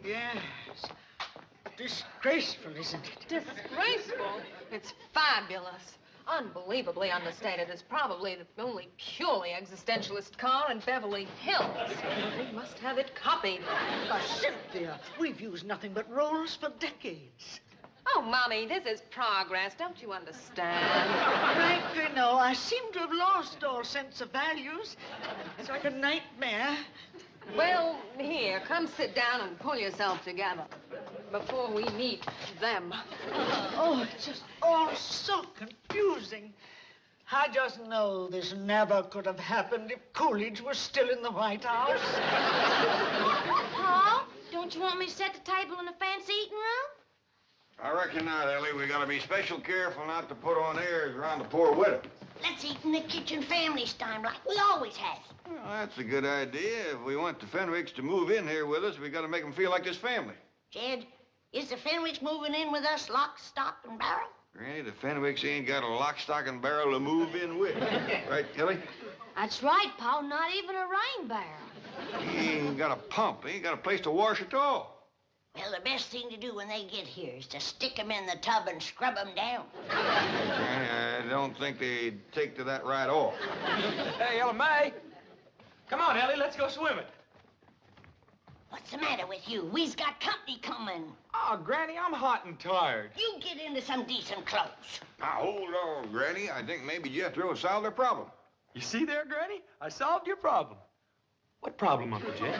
[SPEAKER 13] Yes. Disgraceful, isn't it?
[SPEAKER 14] Disgraceful? It's fabulous. Unbelievably understated. It's probably the only purely existentialist car in Beverly Hills. They must have it copied.
[SPEAKER 13] Cynthia, we've used nothing but rolls for decades.
[SPEAKER 14] Oh, Mommy, this is progress. Don't you understand?
[SPEAKER 13] Frankly, no. I seem to have lost all sense of values. It's like a nightmare.
[SPEAKER 14] Well, here, come sit down and pull yourself together before we meet them.
[SPEAKER 13] Oh, it's just all so confusing. I just know this never could have happened if Coolidge was still in the White House.
[SPEAKER 6] Pa, don't you want me to set the table in the fancy eating room?
[SPEAKER 4] I reckon not, Ellie. We gotta be special careful not to put on airs around the poor widow.
[SPEAKER 3] Let's eat in the kitchen family style like we always have.
[SPEAKER 4] Well, that's a good idea. If we want the Fenwicks to move in here with us, we gotta make them feel like this family.
[SPEAKER 3] Jed, is the Fenwicks moving in with us lock, stock, and barrel?
[SPEAKER 4] Granny, the Fenwicks ain't got a lock, stock, and barrel to move in with. Right, Ellie?
[SPEAKER 6] That's right, Pa. Not even a rain barrel.
[SPEAKER 4] He ain't got a pump. He ain't got a place to wash at all.
[SPEAKER 3] Well, the best thing to do when they get here is to stick them in the tub and scrub them down.
[SPEAKER 4] Granny, I don't think they'd take to that right off.
[SPEAKER 16] Hey, Ellie May. Come on, Ellie, let's go swimming.
[SPEAKER 3] What's the matter with you? We've got company coming.
[SPEAKER 16] Oh, Granny, I'm hot and tired.
[SPEAKER 3] You get into some decent clothes.
[SPEAKER 4] Now, hold on, Granny. I think maybe Jethro solved their problem.
[SPEAKER 16] You see there, Granny? I solved your problem. What problem, Uncle Jed?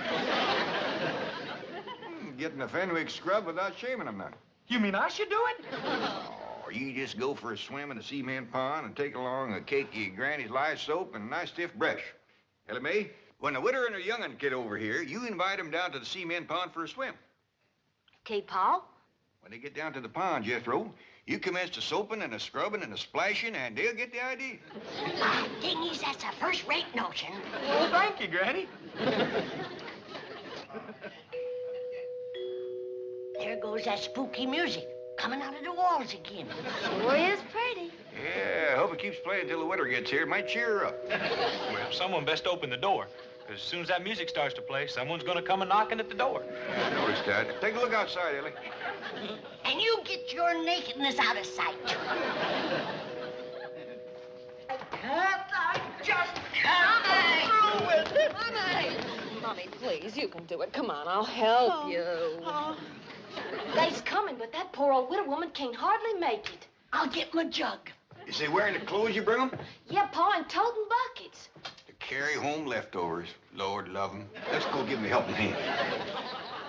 [SPEAKER 4] Getting the Fenwick scrub without shaming them none.
[SPEAKER 16] You mean I should do it?
[SPEAKER 4] Oh, you just go for a swim in the cement pond and take along a cakey Granny's lye soap and a nice stiff brush. Ellie May, when the widow and her young'un get over here, you invite them down to the cement pond for a swim.
[SPEAKER 6] Okay, Pa.
[SPEAKER 4] When they get down to the pond, Jethro, you commence the soaping and the scrubbing and the splashing, and they'll get the idea.
[SPEAKER 3] Dingies, that's a first-rate notion.
[SPEAKER 16] Well, thank you, Granny.
[SPEAKER 3] There goes that spooky music coming out of the walls again.
[SPEAKER 6] Sure is pretty.
[SPEAKER 4] Yeah, I hope it keeps playing until the widow gets here. It might cheer her up.
[SPEAKER 5] Well, someone best open the door. Because as soon as that music starts to play, someone's going to come a knocking at the door.
[SPEAKER 4] I noticed that. Take a look outside, Ellie.
[SPEAKER 3] And you get your nakedness out of sight.
[SPEAKER 14] Mommy, please, you can do it. Come on, I'll help you.
[SPEAKER 6] They's coming, but that poor old widow woman can't hardly make it.
[SPEAKER 3] I'll get my jug.
[SPEAKER 4] Is they wearing the clothes you bring them?
[SPEAKER 6] Yeah, Pa, and toting buckets.
[SPEAKER 4] The carry home leftovers. Lord love 'em. Let's go give 'em a helping hand.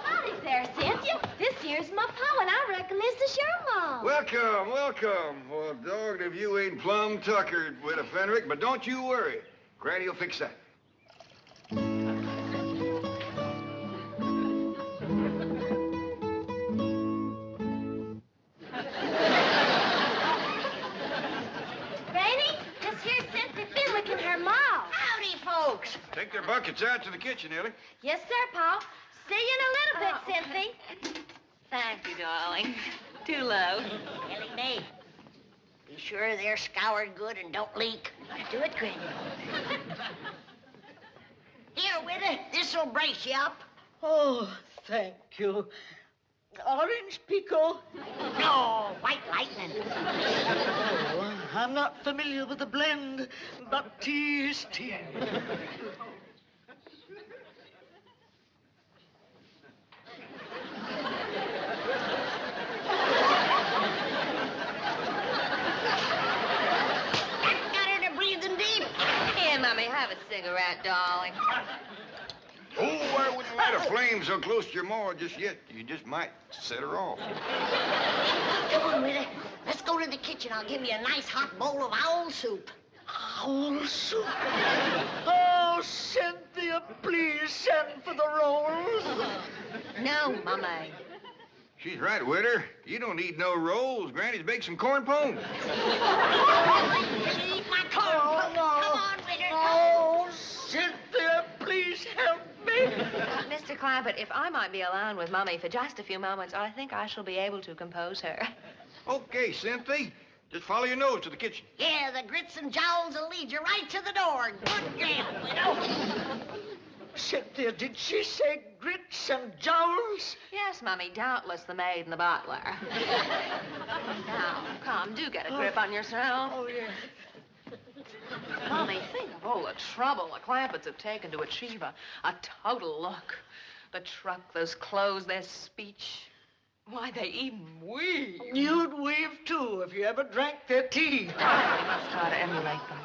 [SPEAKER 6] Howdy there, Cynthia. This here's my pa, and I reckon this is your mom.
[SPEAKER 4] Welcome, welcome. Well, dogged if you ain't plumb tuckered, Widow Fenwick, but don't you worry. Granny will fix that.
[SPEAKER 6] Granny, this here's Cynthia Fenwick and her mom.
[SPEAKER 3] Howdy, folks.
[SPEAKER 4] Take their buckets out to the kitchen, Ellie.
[SPEAKER 6] Yes, sir, Pa. See you in a little bit, Cynthia.
[SPEAKER 14] Thank you, darling. Too low.
[SPEAKER 3] Ellie May, be sure they're scoured good and don't leak.
[SPEAKER 6] Do it, Granny.
[SPEAKER 3] Here, Widow, this'll brace you up.
[SPEAKER 13] Oh, thank you. Orange pico?
[SPEAKER 3] No, white lightning.
[SPEAKER 13] Oh, I'm not familiar with the blend, but tea is tea.
[SPEAKER 3] Got her to breathing deep.
[SPEAKER 14] Here, Mummy, have a cigarette, darling.
[SPEAKER 4] Oh, I wouldn't light a flame so close to your maw just yet. You just might set her off.
[SPEAKER 3] Come on, Widow. Let's go to the kitchen. I'll give you a nice hot bowl of owl soup.
[SPEAKER 13] Owl soup? Oh, Cynthia, please send for the rolls.
[SPEAKER 14] No, Mummy.
[SPEAKER 4] She's right, Widow. You don't need no rolls. Granny's baked some corn pone.
[SPEAKER 3] Eat my corn.
[SPEAKER 13] Oh, no.
[SPEAKER 3] Come on, Widow.
[SPEAKER 13] Oh, Cynthia, please help me.
[SPEAKER 14] Mr. Clampett, if I might be alone with Mummy for just a few moments, I think I shall be able to compose her.
[SPEAKER 4] Okay, Cynthia. Just follow your nose to the kitchen.
[SPEAKER 3] Yeah, the grits and jowls will lead you right to the door. Good girl, Widow.
[SPEAKER 13] Cynthia, did she say grits and jowls?
[SPEAKER 14] Yes, Mummy, doubtless the maid and the butler. Now, come, do get a grip on yourself.
[SPEAKER 13] Oh, yeah.
[SPEAKER 14] Mummy, think of all the trouble the Clampetts have taken to achieve a total look. The truck, those clothes, their speech. Why, they even weave.
[SPEAKER 13] You'd weave, too, if you ever drank their tea.
[SPEAKER 14] We must try to emulate them.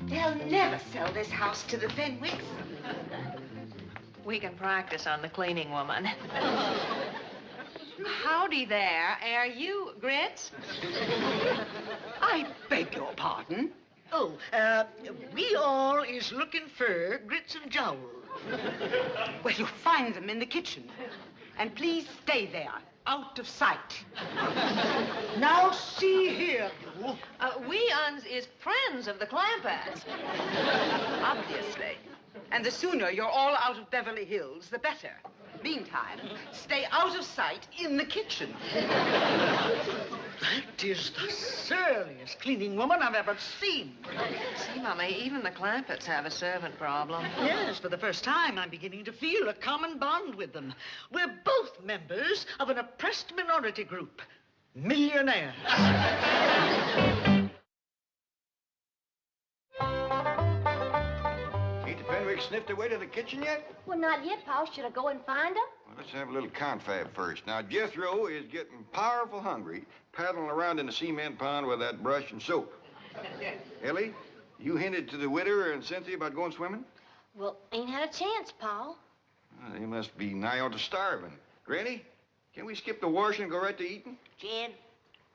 [SPEAKER 11] They'll never sell this house to the Fenwicks.
[SPEAKER 14] We can practice on the cleaning woman. Howdy there. Are you Grits?
[SPEAKER 11] I beg your pardon.
[SPEAKER 13] Oh, we all is looking for grits and jowls.
[SPEAKER 11] Well, you'll find them in the kitchen. And please stay there, out of sight.
[SPEAKER 13] Now, see here, you.
[SPEAKER 14] We uns is friends of the Clampetts.
[SPEAKER 11] Obviously. And the sooner you're all out of Beverly Hills, the better. Meantime, stay out of sight in the kitchen.
[SPEAKER 13] That is the surliest cleaning woman I've ever seen.
[SPEAKER 14] See, Mummy, even the Clampetts have a servant problem.
[SPEAKER 13] Yes, for the first time, I'm beginning to feel a common bond with them. We're both members of an oppressed minority group. Millionaires.
[SPEAKER 4] Ain't the Fenwicks sniffed their way to the kitchen yet?
[SPEAKER 6] Well, not yet, Pa. Should I go and find them?
[SPEAKER 4] Well, let's have a little confab first. Now, Jethro is getting powerful hungry, paddling around in the cement pond with that brush and soap. Ellie, you hinted to the widower and Cynthia about going swimming?
[SPEAKER 6] Well, ain't had a chance, Pa.
[SPEAKER 4] Well, they must be nigh on to starving. Granny, can we skip the washing and go right to eating?
[SPEAKER 3] Jed,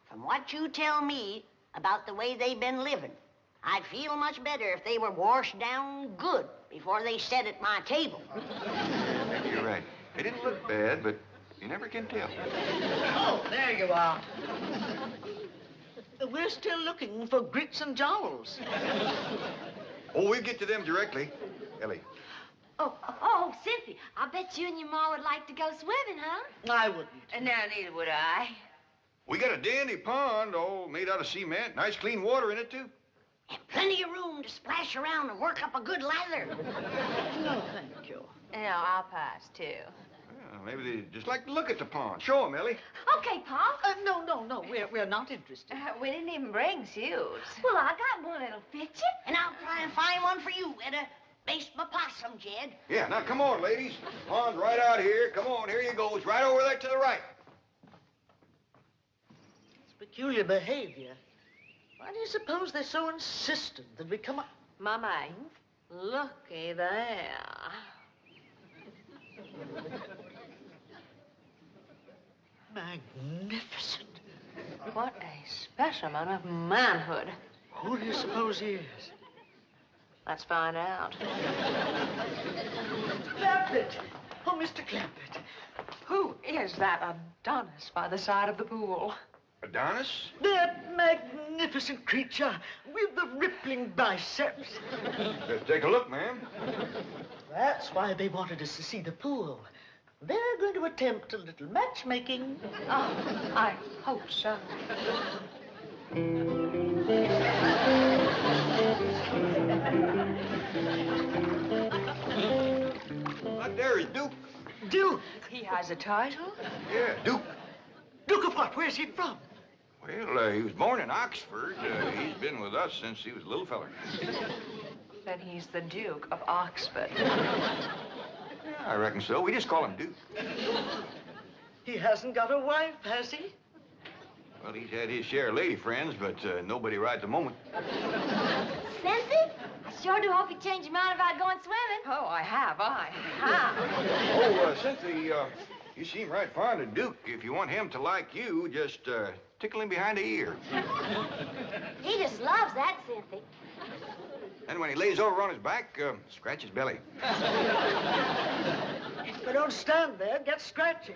[SPEAKER 3] from what you tell me about the way they've been living, I'd feel much better if they were washed down good before they sat at my table.
[SPEAKER 4] Maybe you're right. They didn't look bad, but you never can tell.
[SPEAKER 13] Oh, there you are. We're still looking for grits and jowls.
[SPEAKER 4] Oh, we'll get to them directly. Ellie.
[SPEAKER 6] Oh, Cynthia, I bet you and your ma would like to go swimming, huh?
[SPEAKER 13] I wouldn't.
[SPEAKER 14] And now neither would I.
[SPEAKER 4] We got a dandy pond all made out of cement. Nice clean water in it, too.
[SPEAKER 3] And plenty of room to splash around and work up a good lather.
[SPEAKER 13] No, thank you.
[SPEAKER 14] No, I'll pass, too.
[SPEAKER 4] Well, maybe they just like to look at the pond. Show them, Ellie.
[SPEAKER 6] Okay, Pa.
[SPEAKER 13] No, we're not interested.
[SPEAKER 14] We didn't even bring suits.
[SPEAKER 6] Well, I got one that'll fit you.
[SPEAKER 3] And I'll try and find one for you, Etta. Based my possum, Jed.
[SPEAKER 4] Yeah, now come on, ladies. Pond's right out here. Come on, here you go. It's right over there to the right.
[SPEAKER 13] Peculiar behavior. Why do you suppose they're so insistent that we come up?
[SPEAKER 14] Mama, looky there.
[SPEAKER 13] Magnificent.
[SPEAKER 14] What a specimen of manhood.
[SPEAKER 13] Who do you suppose he is?
[SPEAKER 14] Let's find out.
[SPEAKER 13] Clampett! Oh, Mr. Clampett.
[SPEAKER 14] Who is that Adonis by the side of the pool?
[SPEAKER 4] Adonis?
[SPEAKER 13] That magnificent creature with the rippling biceps.
[SPEAKER 4] Let's take a look, ma'am.
[SPEAKER 13] That's why they wanted us to see the pool. They're going to attempt a little matchmaking.
[SPEAKER 14] Oh, I hope so.
[SPEAKER 4] Right there is Duke.
[SPEAKER 13] Duke?
[SPEAKER 14] He has a title?
[SPEAKER 4] Yeah, Duke.
[SPEAKER 13] Duke of what? Where's he from?
[SPEAKER 4] Well, he was born in Oxford. He's been with us since he was a little feller.
[SPEAKER 14] Then he's the Duke of Oxford.
[SPEAKER 4] Yeah, I reckon so. We just call him Duke.
[SPEAKER 13] He hasn't got a wife, has he?
[SPEAKER 4] Well, he's had his share of lady friends, but nobody right at the moment.
[SPEAKER 6] Cynthia, I sure do hope you change your mind about going swimming.
[SPEAKER 14] Oh, I have.
[SPEAKER 4] Oh, Cynthia, you seem right fond of Duke. If you want him to like you, just tickle him behind the ear.
[SPEAKER 6] He just loves that, Cynthia.
[SPEAKER 4] And when he lays over on his back, scratch his belly.
[SPEAKER 13] But don't stand there. Get scratching.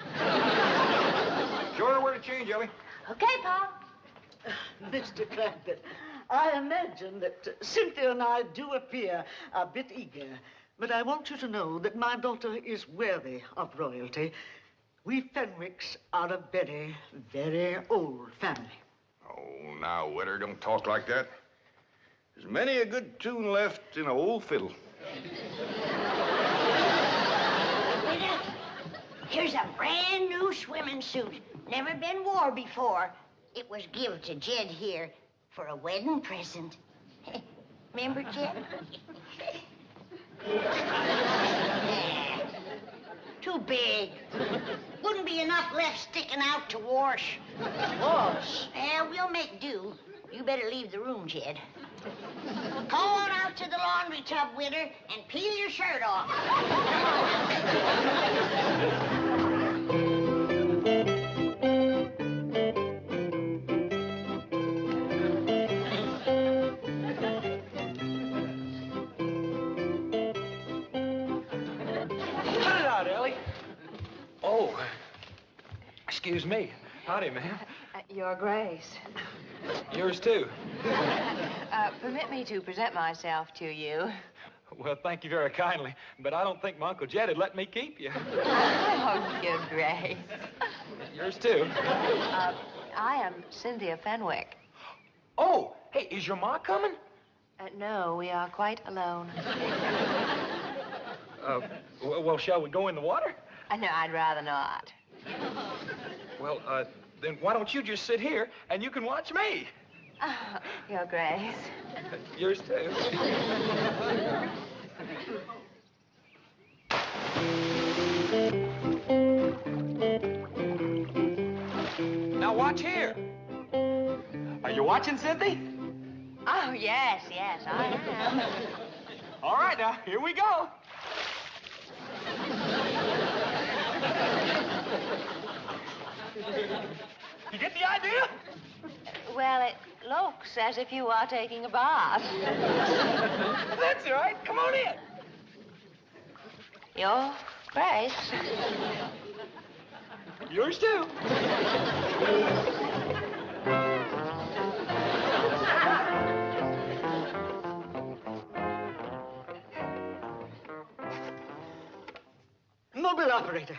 [SPEAKER 4] Show her where to change, Ellie.
[SPEAKER 6] Okay, Pa.
[SPEAKER 13] Mr. Clampett, I imagine that Cynthia and I do appear a bit eager, but I want you to know that my daughter is worthy of royalty. We Fenwicks are a very, very old family.
[SPEAKER 4] Oh, now, Witter, don't talk like that. There's many a good tune left in an old fiddle.
[SPEAKER 3] Here's a brand new swimming suit. Never been wore before. It was give to Jed here for a wedding present. Remember, Jed? Too big. Wouldn't be enough left sticking out to wash.
[SPEAKER 13] Wash?
[SPEAKER 3] We'll make do. You better leave the room, Jed. Go on out to the laundry tub, Witter, and peel your shirt off.
[SPEAKER 16] Cut it out, Ellie. Oh, excuse me. Howdy, ma'am.
[SPEAKER 14] Your Grace.
[SPEAKER 16] Yours, too.
[SPEAKER 14] Permit me to present myself to you.
[SPEAKER 16] Well, thank you very kindly, but I don't think my Uncle Jed would let me keep you.
[SPEAKER 14] Oh, Your Grace.
[SPEAKER 16] Yours, too.
[SPEAKER 14] I am Cynthia Fenwick.
[SPEAKER 16] Oh, hey, is your ma coming?
[SPEAKER 14] No, we are quite alone.
[SPEAKER 16] Well, shall we go in the water?
[SPEAKER 14] No, I'd rather not.
[SPEAKER 16] Well, then why don't you just sit here and you can watch me?
[SPEAKER 14] Your Grace.
[SPEAKER 16] Yours, too. Now watch here. Are you watching, Cynthia?
[SPEAKER 14] Oh, yes, I am.
[SPEAKER 16] All right, now, here we go. You get the idea?
[SPEAKER 14] Well, it looks as if you are taking a bath.
[SPEAKER 16] That's all right. Come on in.
[SPEAKER 14] Your Grace.
[SPEAKER 16] Yours, too.
[SPEAKER 13] Mobile operator,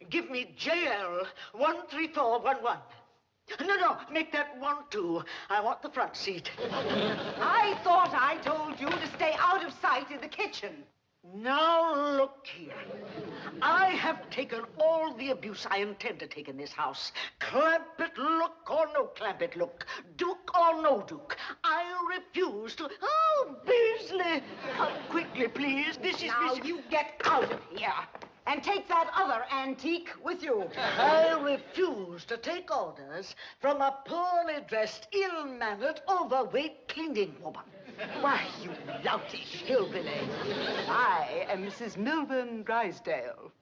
[SPEAKER 13] give me JL 13411. No, make that 12. I want the front seat.
[SPEAKER 11] I thought I told you to stay out of sight in the kitchen.
[SPEAKER 13] Now, look here. I have taken all the abuse I intend to take in this house. Clampett Look or no Clampett Look. Duke or no Duke. I refuse to... Oh, Beasley! Come quickly, please. This is...
[SPEAKER 11] Now, you get out of here.
[SPEAKER 13] And take that other antique with you. I refuse to take orders from a poorly dressed, ill-mannered, overweight cleaning woman.
[SPEAKER 11] Why, you loutish hillbilly. I am Mrs. Milburn Drysdale.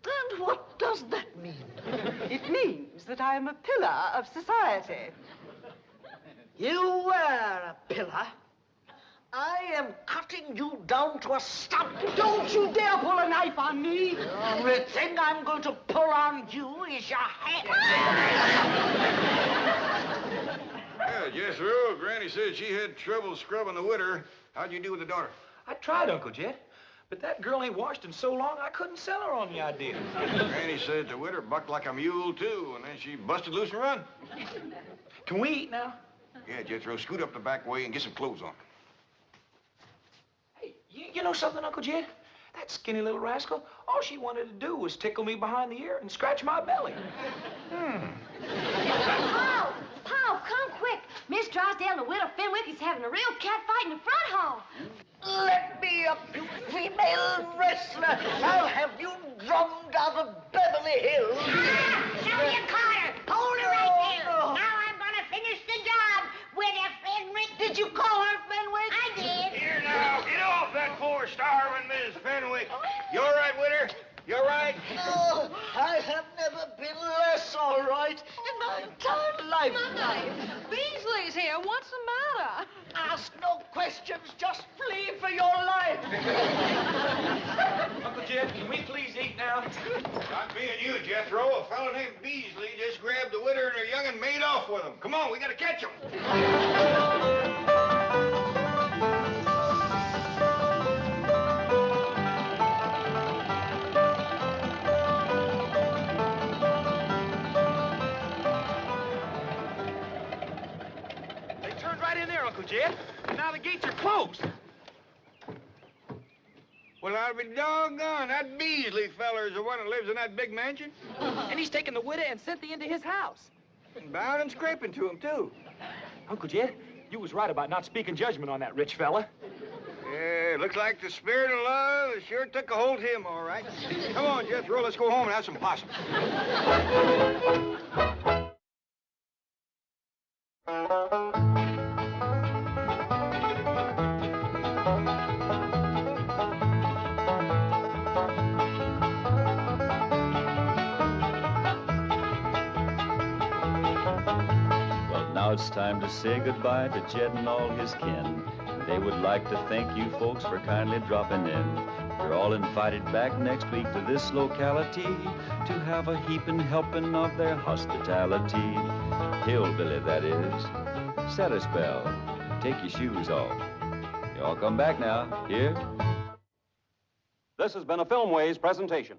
[SPEAKER 13] And what does that mean?
[SPEAKER 11] It means that I am a pillar of society.
[SPEAKER 13] You were a pillar. I am cutting you down to a stump.
[SPEAKER 11] Don't you dare pull a knife on me.
[SPEAKER 13] The only thing I'm going to pull on you is your hat.
[SPEAKER 4] Yeah, Jethro, Granny said she had trouble scrubbing the widder. How'd you do with the daughter?
[SPEAKER 16] I tried, Uncle Jed. But that girl ain't washed in so long, I couldn't sell her on the idea.
[SPEAKER 4] Granny said the widder bucked like a mule, too, and then she busted loose and run.
[SPEAKER 16] Can we eat now?
[SPEAKER 4] Yeah, Jethro, scoot up the back way and get some clothes on.
[SPEAKER 16] Hey, you know something, Uncle Jed? That skinny little rascal, all she wanted to do was tickle me behind the ear and scratch my belly.
[SPEAKER 6] Paul, come quick. Miss Drysdale and the widow Fenwick is having a real cat fight in the front hall.
[SPEAKER 13] Let me up, you female wrestler. I'll have you drummed out of Beverly Hills.
[SPEAKER 3] Now you caught her. Hold her right there. Now I'm gonna finish the job with a Fenwick.
[SPEAKER 13] Did you call her Fenwick?
[SPEAKER 3] I did.
[SPEAKER 4] Here now, get off that poor starving Miss Fenwick. You all right, widder? You all right?
[SPEAKER 13] Oh, I have never been less all right in my entire lifetime.
[SPEAKER 14] Beasley's here. What's the matter?
[SPEAKER 13] Ask no questions. Just flee for your life.
[SPEAKER 16] Uncle Jed, can we please eat now?
[SPEAKER 4] Not being you, Jethro. A fellow named Beasley just grabbed the widder and her young and made off with him. Come on, we gotta catch him.
[SPEAKER 16] Uncle Jed, and now the gates are closed.
[SPEAKER 4] Well, I'll be doggone. That Beasley feller is the one that lives in that big mansion.
[SPEAKER 16] And he's taking the widow and Cynthia into his house.
[SPEAKER 4] And bowing and scraping to him, too.
[SPEAKER 16] Uncle Jed, you was right about not speaking judgment on that rich fella.
[SPEAKER 4] Yeah, looks like the spirit of love sure took a hold of him, all right. Come on, Jethro, let's go home and have some possum.
[SPEAKER 1] Now it's time to say goodbye to Jed and all his kin. They would like to thank you folks for kindly dropping in. You're all invited back next week to this locality to have a heaping helping of their hospitality. Hillbilly, that is. Set a spell. Take your shoes off. You all come back now. Here?
[SPEAKER 2] This has been a Filmways presentation.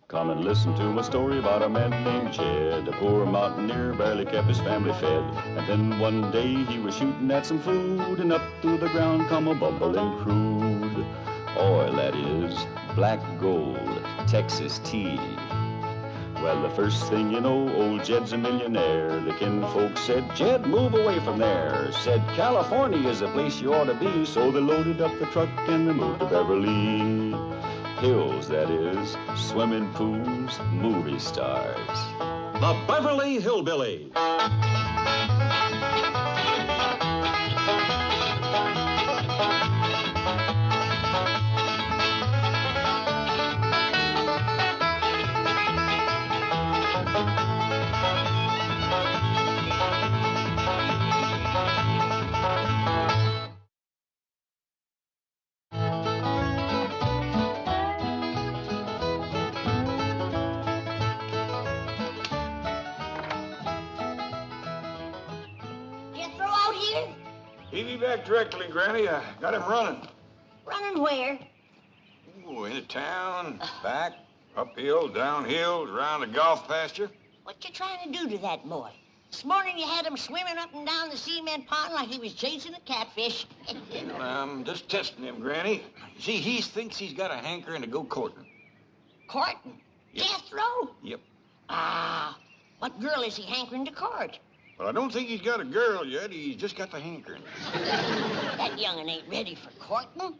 [SPEAKER 1] Come and listen to a story about a man named Jed. A poor mountaineer barely kept his family fed. And then one day he was shooting at some food, and up through the ground come a bubbling crude oil, that is, black gold, Texas tea. Well, the first thing you know, old Jed's a millionaire. The kinfolk said, Jed, move away from there. Said, California is the place you ought to be. So they loaded up the truck and they moved to Beverly Hills, that is, swimming pools, movie stars.
[SPEAKER 2] The Beverly Hillbillies.
[SPEAKER 4] He'll be back directly, Granny. I got him running.
[SPEAKER 3] Running where?
[SPEAKER 4] Oh, into town, back, uphill, downhill, around the golf pasture.
[SPEAKER 3] What you trying to do to that boy? This morning you had him swimming up and down the cement pond like he was chasing a catfish.
[SPEAKER 4] I'm just testing him, Granny. See, he thinks he's got a hankering to go courting.
[SPEAKER 3] Courting?
[SPEAKER 4] Yep.
[SPEAKER 3] Jethro?
[SPEAKER 4] Yep.
[SPEAKER 3] Ah, what girl is he hankering to court?
[SPEAKER 4] Well, I don't think he's got a girl yet. He's just got the hankering.
[SPEAKER 3] That young'un ain't ready for courting.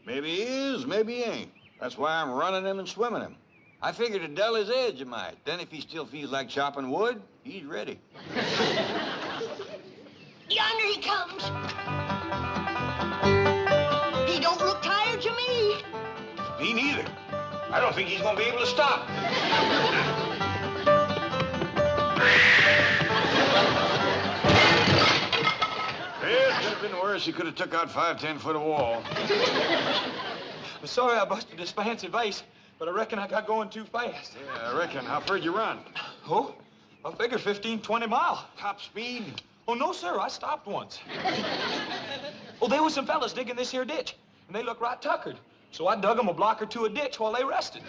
[SPEAKER 4] Maybe he is, maybe he ain't. That's why I'm running him and swimming him. I figured to dull his edge a mite. Then if he still feels like chopping wood, he's ready.
[SPEAKER 3] Yonder he comes. He don't look tired to me.
[SPEAKER 4] Me neither. I don't think he's gonna be able to stop. It could have been worse. He could have took out 5-10 foot of wall.
[SPEAKER 16] I'm sorry I busted this fancy vase, but I reckon I got going too fast.
[SPEAKER 4] Yeah, I reckon. How far'd you run?
[SPEAKER 16] Oh, I figure 15, 20 miles.
[SPEAKER 4] Top speed?
[SPEAKER 16] Oh, no, sir. I stopped once. Oh, there was some fellas digging this here ditch, and they looked right tuckered. So I dug them a block or two of ditch while they rested.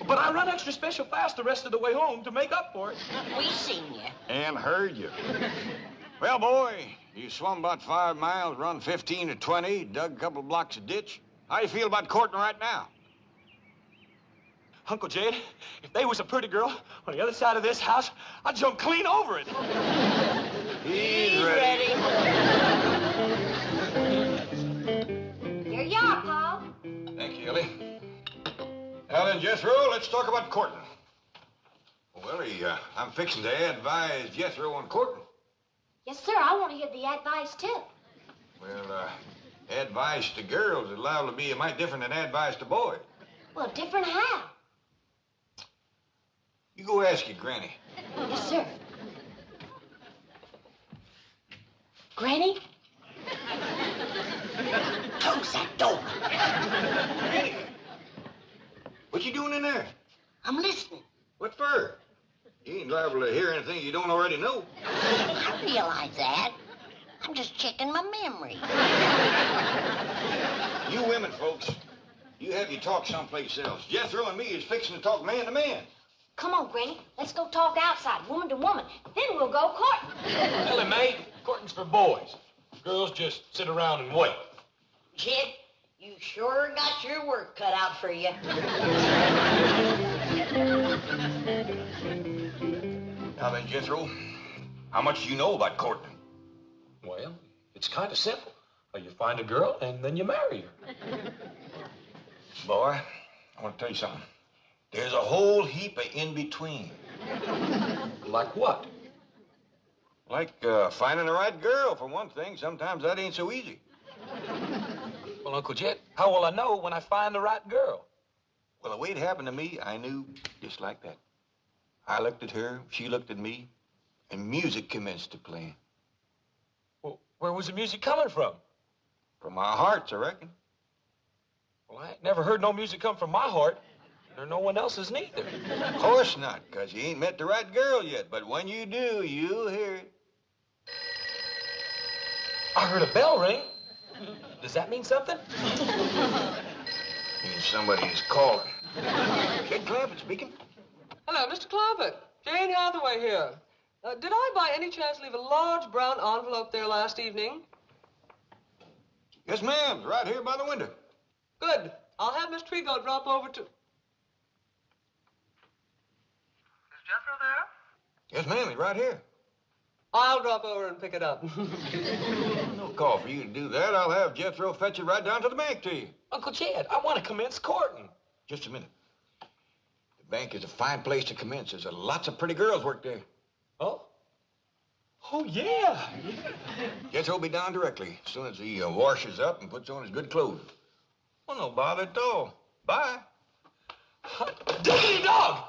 [SPEAKER 16] But I run extra special fast the rest of the way home to make up for it.
[SPEAKER 3] We seen you.
[SPEAKER 4] And heard you. Well, boy, you swum about 5 miles, run 15 to 20, dug a couple blocks of ditch. How you feel about courting right now?
[SPEAKER 16] Uncle Jed, if they was a pretty girl on the other side of this house, I'd jump clean over it.
[SPEAKER 4] He's ready.
[SPEAKER 6] Here you are, Paul.
[SPEAKER 4] Thank you, Ellie. Now then, Jethro, let's talk about courting. Well, Ellie, I'm fixing to advise Jethro on courting.
[SPEAKER 6] Yes, sir. I want to hear the advice, too.
[SPEAKER 4] Well, advice to girls is liable to be a mite different than advice to boys.
[SPEAKER 6] Well, different how?
[SPEAKER 4] You go ask your granny.
[SPEAKER 6] Yes, sir. Granny?
[SPEAKER 3] Close that door.
[SPEAKER 4] Granny, what you doing in there?
[SPEAKER 3] I'm listening.
[SPEAKER 4] What for? You ain't liable to hear anything you don't already know.
[SPEAKER 3] I realize that. I'm just checking my memory.
[SPEAKER 4] You women, folks, you have your talk someplace else. Jethro and me is fixing to talk man to man.
[SPEAKER 6] Come on, Granny. Let's go talk outside, woman to woman. Then we'll go courting.
[SPEAKER 5] Ellie May, courting's for boys. Girls just sit around and wait.
[SPEAKER 3] Jed, you sure got your work cut out for you.
[SPEAKER 4] Now then, Jethro, how much do you know about courting?
[SPEAKER 5] Well, it's kind of simple. You find a girl and then you marry her.
[SPEAKER 4] Boy, I want to tell you something. There's a whole heap of in-between.
[SPEAKER 5] Like what?
[SPEAKER 4] Like finding the right girl, for one thing. Sometimes that ain't so easy.
[SPEAKER 5] Well, Uncle Jed, how will I know when I find the right girl?
[SPEAKER 4] Well, the way it happened to me, I knew just like that. I looked at her, she looked at me, and music commenced to play.
[SPEAKER 5] Well, where was the music coming from?
[SPEAKER 4] From our hearts, I reckon.
[SPEAKER 5] Well, I ain't never heard no music come from my heart, or no one else's neither.
[SPEAKER 4] Of course not, because you ain't met the right girl yet. But when you do, you'll hear it.
[SPEAKER 5] I heard a bell ring. Does that mean something?
[SPEAKER 4] Means somebody is calling. Jed Clampett speaking.
[SPEAKER 8] Hello, Mr. Clampett. Jane Hathaway here. Did I by any chance leave a large brown envelope there last evening?
[SPEAKER 4] Yes, ma'am. Right here by the window.
[SPEAKER 8] Good. I'll have Miss Trigo drop over to... Is Jethro there?
[SPEAKER 4] Yes, ma'am. He's right here.
[SPEAKER 8] I'll drop over and pick it up.
[SPEAKER 4] No call for you to do that. I'll have Jethro fetch it right down to the bank to you.
[SPEAKER 5] Uncle Jed, I want to commence courting.
[SPEAKER 4] Just a minute. The bank is a fine place to commence. There's lots of pretty girls work there.
[SPEAKER 5] Oh? Oh, yeah.
[SPEAKER 4] Jethro will be down directly as soon as he washes up and puts on his good clothes. Well, no bother at all. Bye.
[SPEAKER 5] Diggity dog!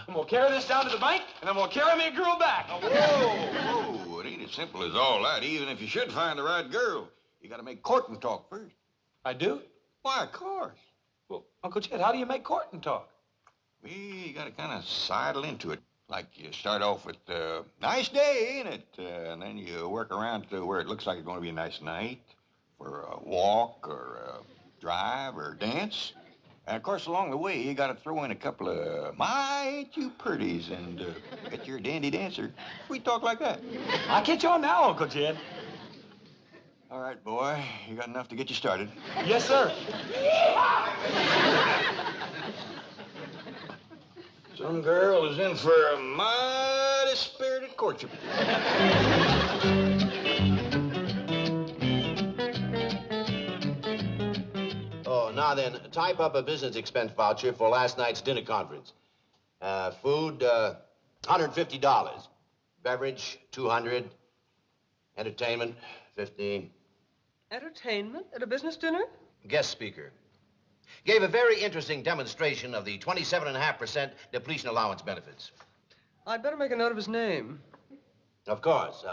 [SPEAKER 5] I'm gonna carry this down to the bank, and I'm gonna carry me a girl back.
[SPEAKER 4] Whoa, it ain't as simple as all that. Even if you should find the right girl, you gotta make courting talk first.
[SPEAKER 5] I do?
[SPEAKER 4] Why, of course.
[SPEAKER 5] Well, Uncle Jed, how do you make courting talk?
[SPEAKER 4] Well, you gotta kind of sidle into it. Like you start off with, nice day, ain't it? And then you work around to where it looks like it's gonna be a nice night for a walk or a drive or a dance. And, of course, along the way, you got to throw in a couple of, my, ain't you pretties, and get your dandy dancer. We talk like that.
[SPEAKER 5] I'll get you on now, Uncle Jed.
[SPEAKER 4] All right, boy. You got enough to get you started.
[SPEAKER 5] Yes, sir.
[SPEAKER 4] Some girl is in for a mighty spirited courtship.
[SPEAKER 7] Oh, now then, type up a business expense voucher for last night's dinner conference. Food, $150. Beverage, $200. Entertainment, $15.
[SPEAKER 8] Entertainment at a business dinner?
[SPEAKER 7] Guest speaker. Gave a very interesting demonstration of the 27.5% depletion allowance benefits.
[SPEAKER 8] I'd better make a note of his name.
[SPEAKER 7] Of course.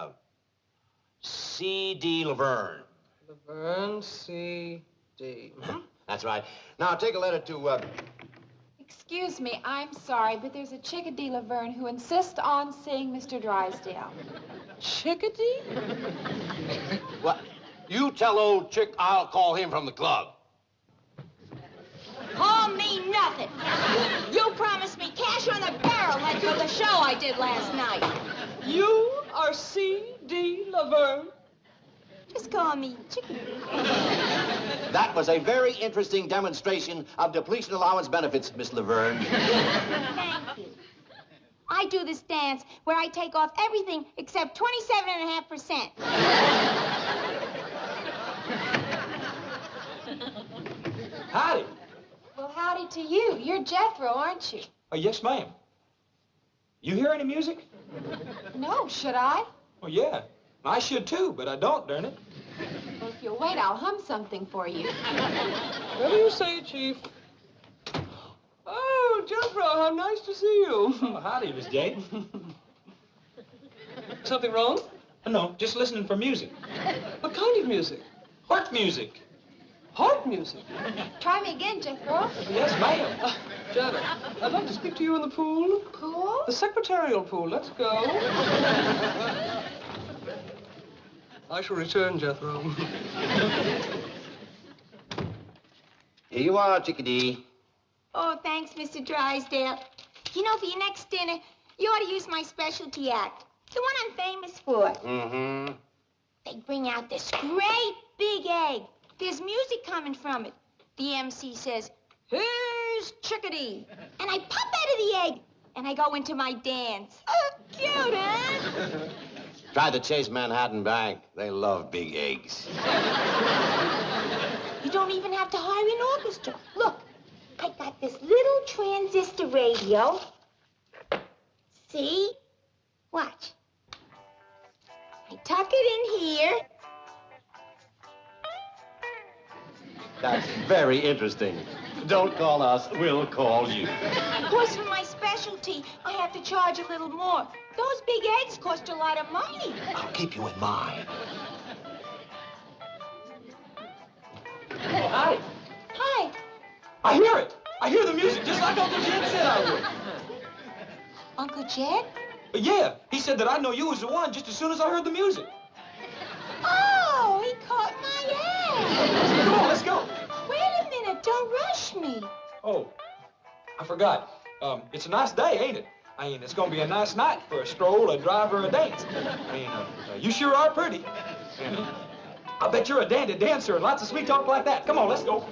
[SPEAKER 7] C.D. Laverne.
[SPEAKER 8] Laverne C.D.
[SPEAKER 7] That's right. Now, take a letter to,
[SPEAKER 17] Excuse me, I'm sorry, but there's a Chickadee Laverne who insists on seeing Mr. Drysdale.
[SPEAKER 8] Chickadee?
[SPEAKER 7] What? You tell old Chick I'll call him from the club.
[SPEAKER 6] Call me nothing. You promised me cash on the barrel like for the show I did last night.
[SPEAKER 8] You are C.D. Laverne?
[SPEAKER 6] Just call me Chickadee.
[SPEAKER 7] That was a very interesting demonstration of depletion allowance benefits, Miss Laverne.
[SPEAKER 6] Thank you. I do this dance where I take off everything except 27.5%.
[SPEAKER 16] Howdy.
[SPEAKER 17] Well, howdy to you. You're Jethro, aren't you?
[SPEAKER 16] Oh, yes, ma'am. You hear any music?
[SPEAKER 17] No, should I?
[SPEAKER 16] Oh, yeah. I should, too, but I don't, darn it.
[SPEAKER 17] Well, if you'll wait, I'll hum something for you.
[SPEAKER 8] Whatever you say, Chief. Oh, Jethro, how nice to see you.
[SPEAKER 16] Oh, howdy, Miss Jane.
[SPEAKER 8] Something wrong?
[SPEAKER 16] No, just listening for music.
[SPEAKER 8] What kind of music?
[SPEAKER 16] Heart music.
[SPEAKER 8] Heart music?
[SPEAKER 17] Try me again, Jethro.
[SPEAKER 16] Yes, ma'am.
[SPEAKER 8] Janet, I'd like to speak to you in the pool.
[SPEAKER 17] Pool?
[SPEAKER 8] The secretarial pool. Let's go. I shall return, Jethro.
[SPEAKER 7] Here you are, Chickadee.
[SPEAKER 6] Oh, thanks, Mr. Drysdale. You know, for your next dinner, you ought to use my specialty act. The one I'm famous for.
[SPEAKER 7] Mm-hmm.
[SPEAKER 6] They bring out this great big egg. There's music coming from it. The MC says, "Here's Chickadee." And I pop out of the egg, and I go into my dance. Oh, cute, huh?
[SPEAKER 7] Try the Chase Manhattan Bank. They love big eggs.
[SPEAKER 6] You don't even have to hire an orchestra. Look, I got this little transistor radio. See? Watch. I tuck it in here.
[SPEAKER 7] That's very interesting. Don't call us, we'll call you.
[SPEAKER 6] Of course, for my specialty, I have to charge a little more. Those big eggs cost a lot of money.
[SPEAKER 7] I'll keep you in mind.
[SPEAKER 16] Oh, howdy.
[SPEAKER 6] Hi.
[SPEAKER 16] I hear it. I hear the music just like Uncle Jed said I would.
[SPEAKER 6] Uncle Jed?
[SPEAKER 16] Yeah, he said that I'd know you was the one just as soon as I heard the music.
[SPEAKER 6] Oh, he caught my eye.
[SPEAKER 16] Come on, let's go.
[SPEAKER 6] Wait a minute. Don't rush me.
[SPEAKER 16] Oh, I forgot. It's a nice day, ain't it? I mean, it's gonna be a nice night for a stroll, a drive, or a dance. I mean, you sure are pretty. And I bet you're a dandy dancer and lots of sweet talk like that. Come on, let's go.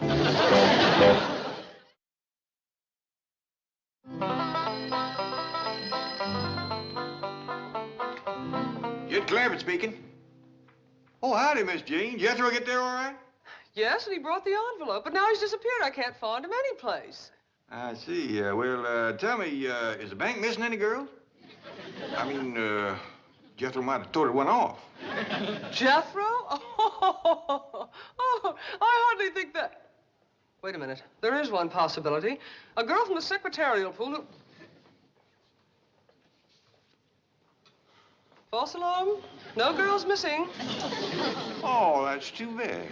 [SPEAKER 4] Jed Clampett speaking. Oh, howdy, Miss Jane. Jethro get there all right?
[SPEAKER 8] Yes, and he brought the envelope, but now he's disappeared. I can't find him anyplace.
[SPEAKER 4] I see. Well, tell me, is the bank missing any girls? I mean, Jethro might have told one off.
[SPEAKER 8] Jethro? Oh, I hardly think that. Wait a minute. There is one possibility. A girl from the secretarial pool who... False alarm? No girls missing.
[SPEAKER 4] Oh, that's too bad.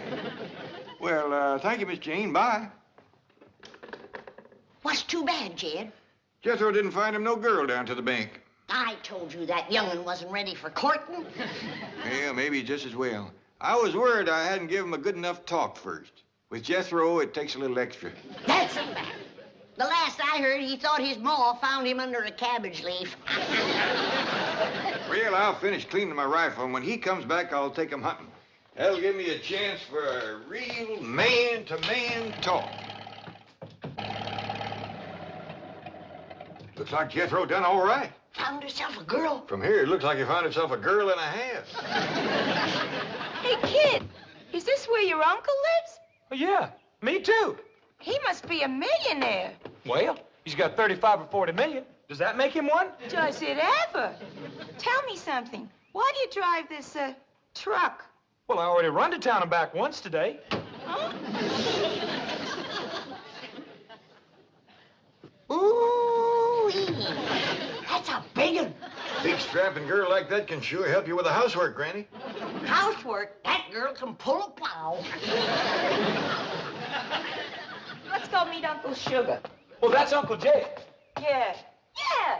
[SPEAKER 4] Well, thank you, Miss Jane. Bye.
[SPEAKER 3] What's too bad, Jed?
[SPEAKER 4] Jethro didn't find him no girl down to the bank.
[SPEAKER 3] I told you that young'un wasn't ready for courting.
[SPEAKER 4] Yeah, maybe just as well. I was worried I hadn't given him a good enough talk first. With Jethro, it takes a little extra.
[SPEAKER 3] That's a fact. The last I heard, he thought his ma found him under a cabbage leaf.
[SPEAKER 4] Well, I'll finish cleaning my rifle, and when he comes back, I'll take him hunting. That'll give me a chance for a real man-to-man talk. Looks like Jethro done all right.
[SPEAKER 3] Found herself a girl.
[SPEAKER 4] From here, it looks like he found himself a girl and a half.
[SPEAKER 6] Hey, kid, is this where your uncle lives?
[SPEAKER 16] Oh, yeah, me too.
[SPEAKER 6] He must be a millionaire.
[SPEAKER 16] Well, he's got 35 or 40 million. Does that make him one?
[SPEAKER 6] Does it ever? Tell me something. Why do you drive this, truck?
[SPEAKER 16] Well, I already run to town and back once today.
[SPEAKER 6] Huh?
[SPEAKER 3] Ooh-wee. That's a big one.
[SPEAKER 4] Big strapping girl like that can sure help you with the housework, Granny.
[SPEAKER 3] Housework, that girl can pull a plow.
[SPEAKER 6] Let's go meet Uncle Sugar.
[SPEAKER 16] Well, that's Uncle Jed.
[SPEAKER 6] Yeah. Yeah.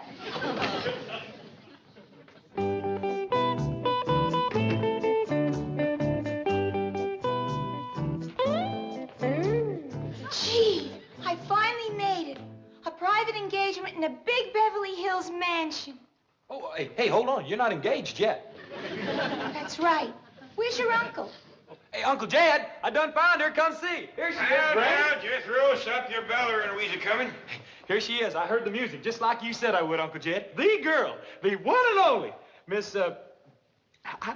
[SPEAKER 6] Gee, I finally made it. A private engagement in a big Beverly Hills mansion.
[SPEAKER 16] Oh, hey, hold on. You're not engaged yet.
[SPEAKER 6] That's right. Where's your uncle?
[SPEAKER 16] Hey, Uncle Jed, I done found her. Come see. Here she is, Granny.
[SPEAKER 4] Jethro, stop your beller and Louisa coming.
[SPEAKER 16] Here she is. I heard the music, just like you said I would, Uncle Jed. The girl, the one and only, Miss, I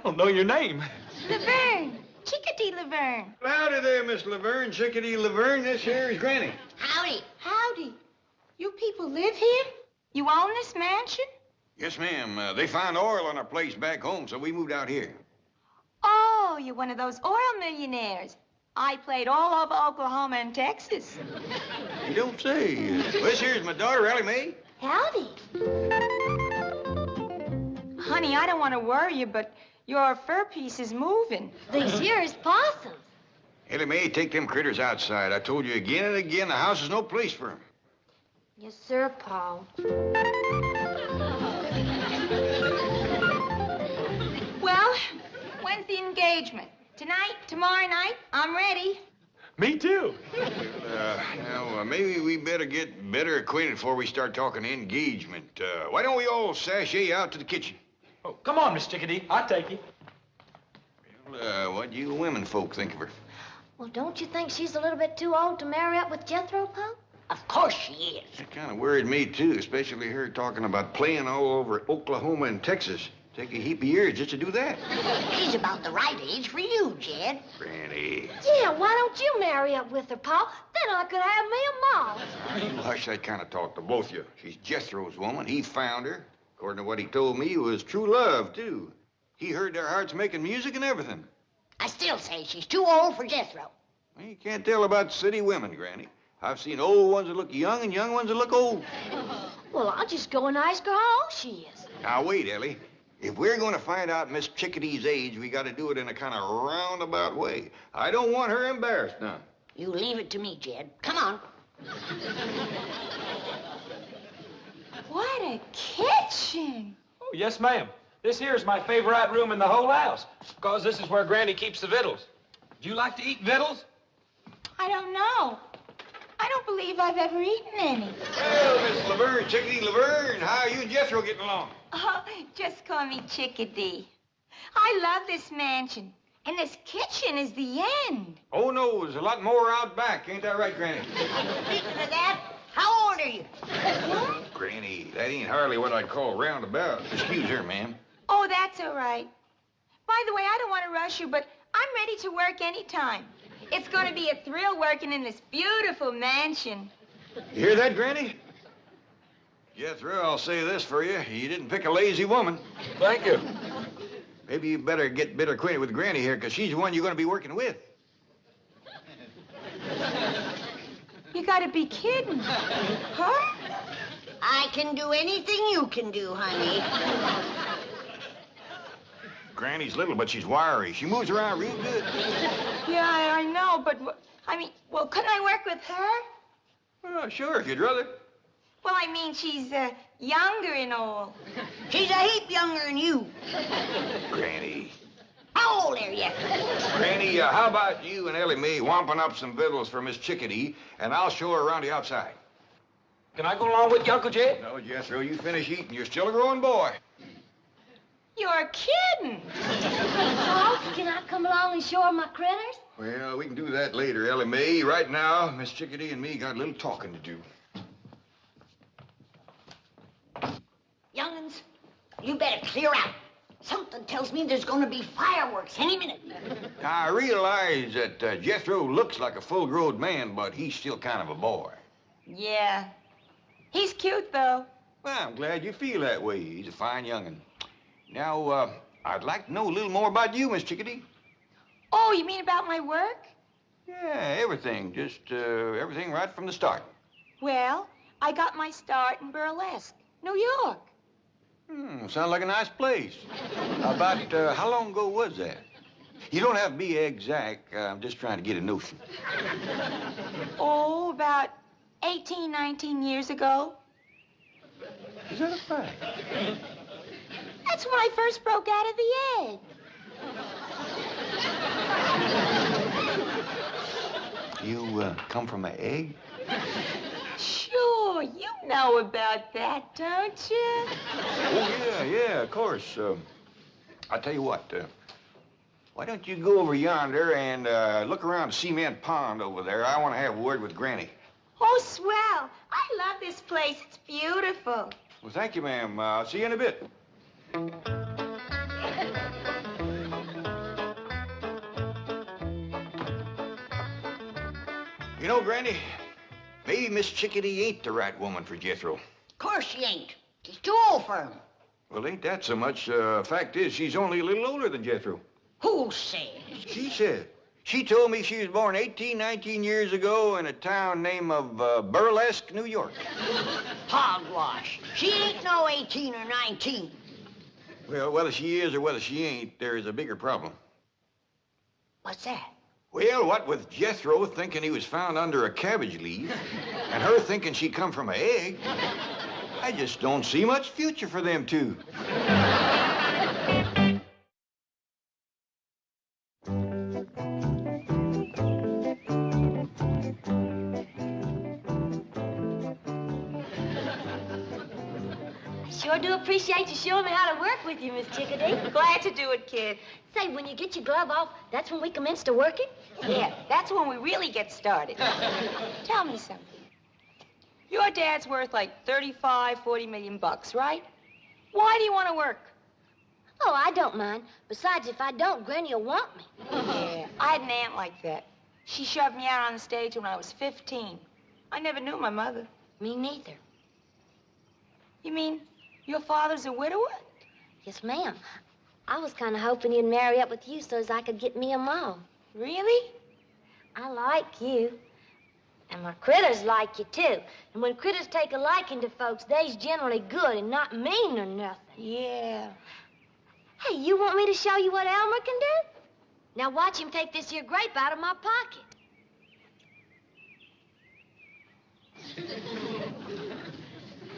[SPEAKER 16] don't know your name.
[SPEAKER 6] Laverne. Chickadee Laverne.
[SPEAKER 4] Howdy there, Miss Laverne, Chickadee Laverne. This here is Granny.
[SPEAKER 3] Howdy.
[SPEAKER 6] Howdy. You people live here? You own this mansion?
[SPEAKER 4] Yes, ma'am. They found oil on our place back home, so we moved out here.
[SPEAKER 6] Oh, you're one of those oil millionaires. I played all over Oklahoma and Texas.
[SPEAKER 4] You don't say. This here's my daughter, Ellie May.
[SPEAKER 6] Howdy. Honey, I don't want to worry you, but your fur piece is moving.
[SPEAKER 3] These here is possums.
[SPEAKER 4] Ellie May, take them critters outside. I told you again and again, the house is no place for them.
[SPEAKER 3] Yes, sir, Paul.
[SPEAKER 6] Well, when's the engagement? Tonight? Tomorrow night? I'm ready.
[SPEAKER 16] Me too.
[SPEAKER 4] Now, maybe we better get better acquainted before we start talking engagement. Why don't we all sashay out to the kitchen?
[SPEAKER 16] Oh, come on, Miss Chickadee. I'll take you.
[SPEAKER 4] Well, what do you women folk think of her?
[SPEAKER 3] Well, don't you think she's a little bit too old to marry up with Jethro, Paul? Of course she is.
[SPEAKER 4] It kind of worried me, too, especially her talking about playing all over Oklahoma and Texas. Take a heap of years just to do that.
[SPEAKER 3] She's about the right age for you, Jed.
[SPEAKER 4] Granny.
[SPEAKER 3] Yeah, why don't you marry up with her, Paul? Then I could have me a mom.
[SPEAKER 4] You hush that kind of talk to both of you. She's Jethro's woman. He found her. According to what he told me, it was true love, too. He heard their hearts making music and everything.
[SPEAKER 3] I still say she's too old for Jethro.
[SPEAKER 4] Well, you can't tell about city women, Granny. I've seen old ones that look young and young ones that look old.
[SPEAKER 3] Well, I'll just go and ask her how old she is.
[SPEAKER 4] Now, wait, Ellie. If we're going to find out Miss Chickadee's age, we got to do it in a kind of roundabout way. I don't want her embarrassed now.
[SPEAKER 3] You leave it to me, Jed. Come on.
[SPEAKER 6] What a kitchen.
[SPEAKER 16] Oh, yes, ma'am. This here is my favorite room in the whole house, because this is where Granny keeps the victuals. Do you like to eat victuals?
[SPEAKER 6] I don't know. I don't believe I've ever eaten any.
[SPEAKER 4] Well, Miss Laverne, Chickadee Laverne, how are you and Jethro getting along?
[SPEAKER 6] Oh, just call me Chickadee. I love this mansion. And this kitchen is the end.
[SPEAKER 4] Oh, no, there's a lot more out back. Ain't that right, Granny?
[SPEAKER 3] Speaking of that, how old are you?
[SPEAKER 4] Granny, that ain't hardly what I'd call roundabout. Excuse her, ma'am.
[SPEAKER 6] Oh, that's all right. By the way, I don't want to rush you, but I'm ready to work anytime. It's going to be a thrill working in this beautiful mansion.
[SPEAKER 4] You hear that, Granny? Jethro, I'll say this for you. You didn't pick a lazy woman.
[SPEAKER 16] Thank you.
[SPEAKER 4] Maybe you better get better acquainted with Granny here, because she's the one you're going to be working with.
[SPEAKER 6] You got to be kidding. Huh?
[SPEAKER 3] I can do anything you can do, honey.
[SPEAKER 4] Granny's little, but she's wiry. She moves around real good.
[SPEAKER 6] Yeah, I know, but, well, couldn't I work with her?
[SPEAKER 4] Oh, sure, if you'd rather.
[SPEAKER 6] Well, I mean, she's, younger and all.
[SPEAKER 3] She's a heap younger than you.
[SPEAKER 4] Granny.
[SPEAKER 3] How old are you?
[SPEAKER 4] Granny, how about you and Ellie May wamping up some victuals for Miss Chickadee, and I'll show her around the outside.
[SPEAKER 16] Can I go along with you, Uncle Jed?
[SPEAKER 4] No, Jethro, you finish eating. You're still a growing boy.
[SPEAKER 6] You're kidding.
[SPEAKER 3] Paul, can I come along and show her my critters?
[SPEAKER 4] Well, we can do that later, Ellie May. Right now, Miss Chickadee and me got a little talking to do.
[SPEAKER 3] young'uns. You better clear out. Something tells me there's gonna be fireworks any minute.
[SPEAKER 4] I realize that Jethro looks like a full-grown man, but he's still kind of a boy.
[SPEAKER 14] Yeah. He's cute, though.
[SPEAKER 4] Well, I'm glad you feel that way. He's a fine young'un. Now, I'd like to know a little more about you, Miss Chickadee.
[SPEAKER 14] Oh, you mean about my work?
[SPEAKER 4] Yeah, everything. Just everything right from the start.
[SPEAKER 14] Well, I got my start in burlesque, New York.
[SPEAKER 4] Sounds like a nice place. About how long ago was that? You don't have to be exact. I'm just trying to get a notion.
[SPEAKER 14] Oh, about 18, 19 years ago.
[SPEAKER 4] Is that a fact?
[SPEAKER 14] That's when I first broke out of the egg.
[SPEAKER 4] You come from an egg?
[SPEAKER 14] Sure, you know about that, don't you?
[SPEAKER 4] Oh, yeah, of course. I'll tell you what, why don't you go over yonder and look around Cement Pond over there? I want to have a word with Granny.
[SPEAKER 14] Oh, swell. I love this place. It's beautiful.
[SPEAKER 4] Well, thank you, ma'am. I'll see you in a bit. You know, Granny, maybe Miss Chickadee ain't the right woman for Jethro.
[SPEAKER 3] Of course she ain't. He's too old for him.
[SPEAKER 4] Well, ain't that so much. Fact is, she's only a little older than Jethro.
[SPEAKER 3] Who says?
[SPEAKER 4] She said. She told me she was born 18, 19 years ago in a town named of Burlesque, New York.
[SPEAKER 3] Hogwash. She ain't no 18 or 19.
[SPEAKER 4] Well, whether she is or whether she ain't, there is a bigger problem.
[SPEAKER 3] What's that?
[SPEAKER 4] Well, what with Jethro thinking he was found under a cabbage leaf, and her thinking she come from an egg, I just don't see much future for them two.
[SPEAKER 18] Sure do appreciate you showing me how to work with you, Miss Chickadee.
[SPEAKER 14] Glad to do it, kid.
[SPEAKER 18] Say, when you get your glove off, that's when we commence to working?
[SPEAKER 14] Yeah, that's when we really get started. Tell me something. Your dad's worth like 35, 40 million bucks, right? Why do you want to work?
[SPEAKER 18] Oh, I don't mind. Besides, if I don't, Granny will want me.
[SPEAKER 14] Yeah, I had an aunt like that. She shoved me out on the stage when I was 15. I never knew my mother.
[SPEAKER 18] Me neither.
[SPEAKER 14] You mean your father's a widower?
[SPEAKER 18] Yes, ma'am. I was kind of hoping he'd marry up with you so as I could get me a mom.
[SPEAKER 14] Really?
[SPEAKER 18] I like you. And my critters like you, too. And when critters take a liking to folks, they's generally good and not mean or nothing.
[SPEAKER 14] Yeah.
[SPEAKER 18] Hey, you want me to show you what Elmer can do? Now watch him take this here grape out of my pocket.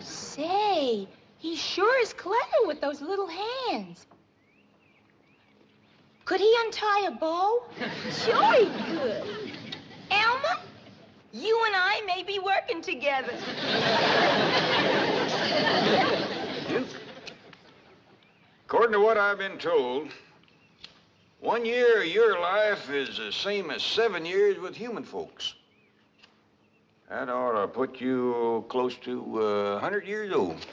[SPEAKER 14] Say, he sure is clever with those little hands. Could he untie a bow?
[SPEAKER 18] Sure he could.
[SPEAKER 14] Elmer, you and I may be working together.
[SPEAKER 4] According to what I've been told, 1 year of your life is the same as 7 years with human folks. That ought to put you close to 100 years old.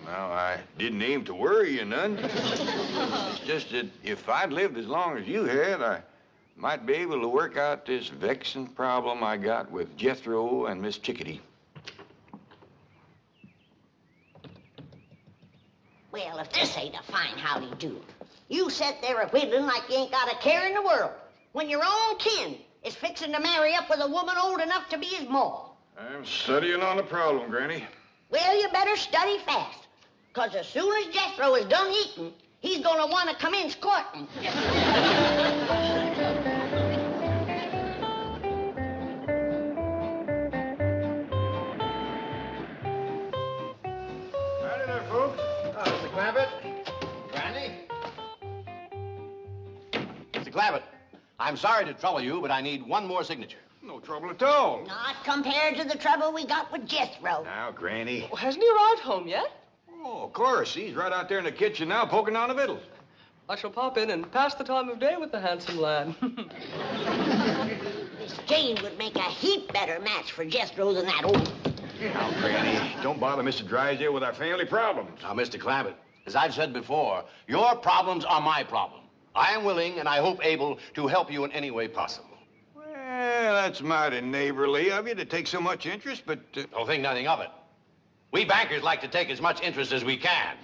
[SPEAKER 4] Now, I didn't aim to worry you none. It's just that if I'd lived as long as you had, I might be able to work out this vexing problem I got with Jethro and Miss Chickadee.
[SPEAKER 3] Well, if this ain't a fine howdy-do. You sit there a whittling like you ain't got a care in the world, when your own kin is fixing to marry up with a woman old enough to be his ma.
[SPEAKER 4] I'm studying on the problem, Granny.
[SPEAKER 3] Well, you better study fast, because as soon as Jethro is done eating, he's going to want to commence courting.
[SPEAKER 7] Howdy there, folks. Mr. Clampett. Granny. Mr. Clampett, I'm sorry to trouble you, but I need one more signature.
[SPEAKER 4] No trouble at all.
[SPEAKER 3] Not compared to the trouble we got with Jethro.
[SPEAKER 4] Now, Granny.
[SPEAKER 8] Oh, hasn't he arrived home yet?
[SPEAKER 4] Oh, of course. He's right out there in the kitchen now, poking down the victuals.
[SPEAKER 8] I shall pop in and pass the time of day with the handsome lad.
[SPEAKER 3] Miss Jane would make a heap better match for Jethro than that old...
[SPEAKER 4] Now, Granny, don't bother Mr. Drysdale with our family problems.
[SPEAKER 7] Now, Mr. Clampett, as I've said before, your problems are my problem. I am willing and I hope able to help you in any way possible.
[SPEAKER 4] Well, that's mighty neighborly of you to take so much interest, but...
[SPEAKER 7] Don't think nothing of it. We bankers like to take as much interest as we can.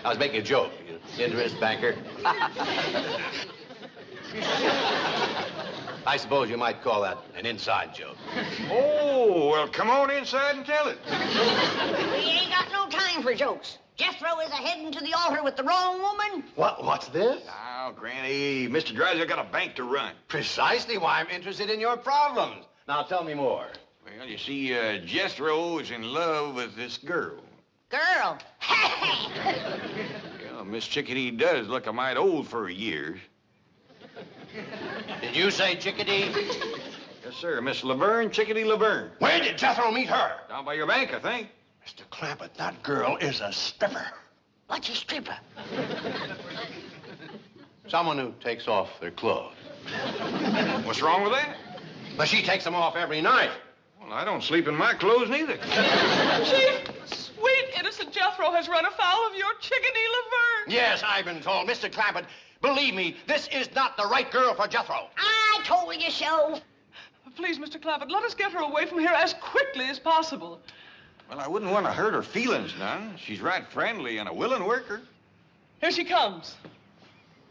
[SPEAKER 7] I was making a joke. Interest, banker. I suppose you might call that an inside joke.
[SPEAKER 4] Oh, well, come on inside and tell it.
[SPEAKER 3] We ain't got no time for jokes. Jethro is a-heading to the altar with the wrong woman.
[SPEAKER 7] What's this?
[SPEAKER 4] Now, Granny, Mr. Drysdale got a bank to run.
[SPEAKER 7] Precisely why I'm interested in your problems. Now, tell me more.
[SPEAKER 4] Well, you see, Jethro is in love with this girl.
[SPEAKER 3] Girl.
[SPEAKER 4] Yeah, Miss Chickadee does look a mite old for her years.
[SPEAKER 7] Did you say Chickadee?
[SPEAKER 4] Yes, sir. Miss Laverne, Chickadee Laverne.
[SPEAKER 7] Where did Jethro meet her?
[SPEAKER 4] Down by your bank, I think.
[SPEAKER 7] Mr. Clampett, that girl is a stripper.
[SPEAKER 3] What's a stripper?
[SPEAKER 7] Someone who takes off their clothes.
[SPEAKER 4] What's wrong with that?
[SPEAKER 7] But she takes them off every night.
[SPEAKER 4] Well, I don't sleep in my clothes neither.
[SPEAKER 8] Chief, sweet, innocent Jethro has run afoul of your Chickadee Laverne.
[SPEAKER 7] Yes, I've been told. Mr. Clampett, believe me, this is not the right girl for Jethro.
[SPEAKER 3] I told you so.
[SPEAKER 8] Please, Mr. Clampett, let us get her away from here as quickly as possible.
[SPEAKER 4] Well, I wouldn't want to hurt her feelings none. She's right friendly and a willing worker.
[SPEAKER 8] Here she comes.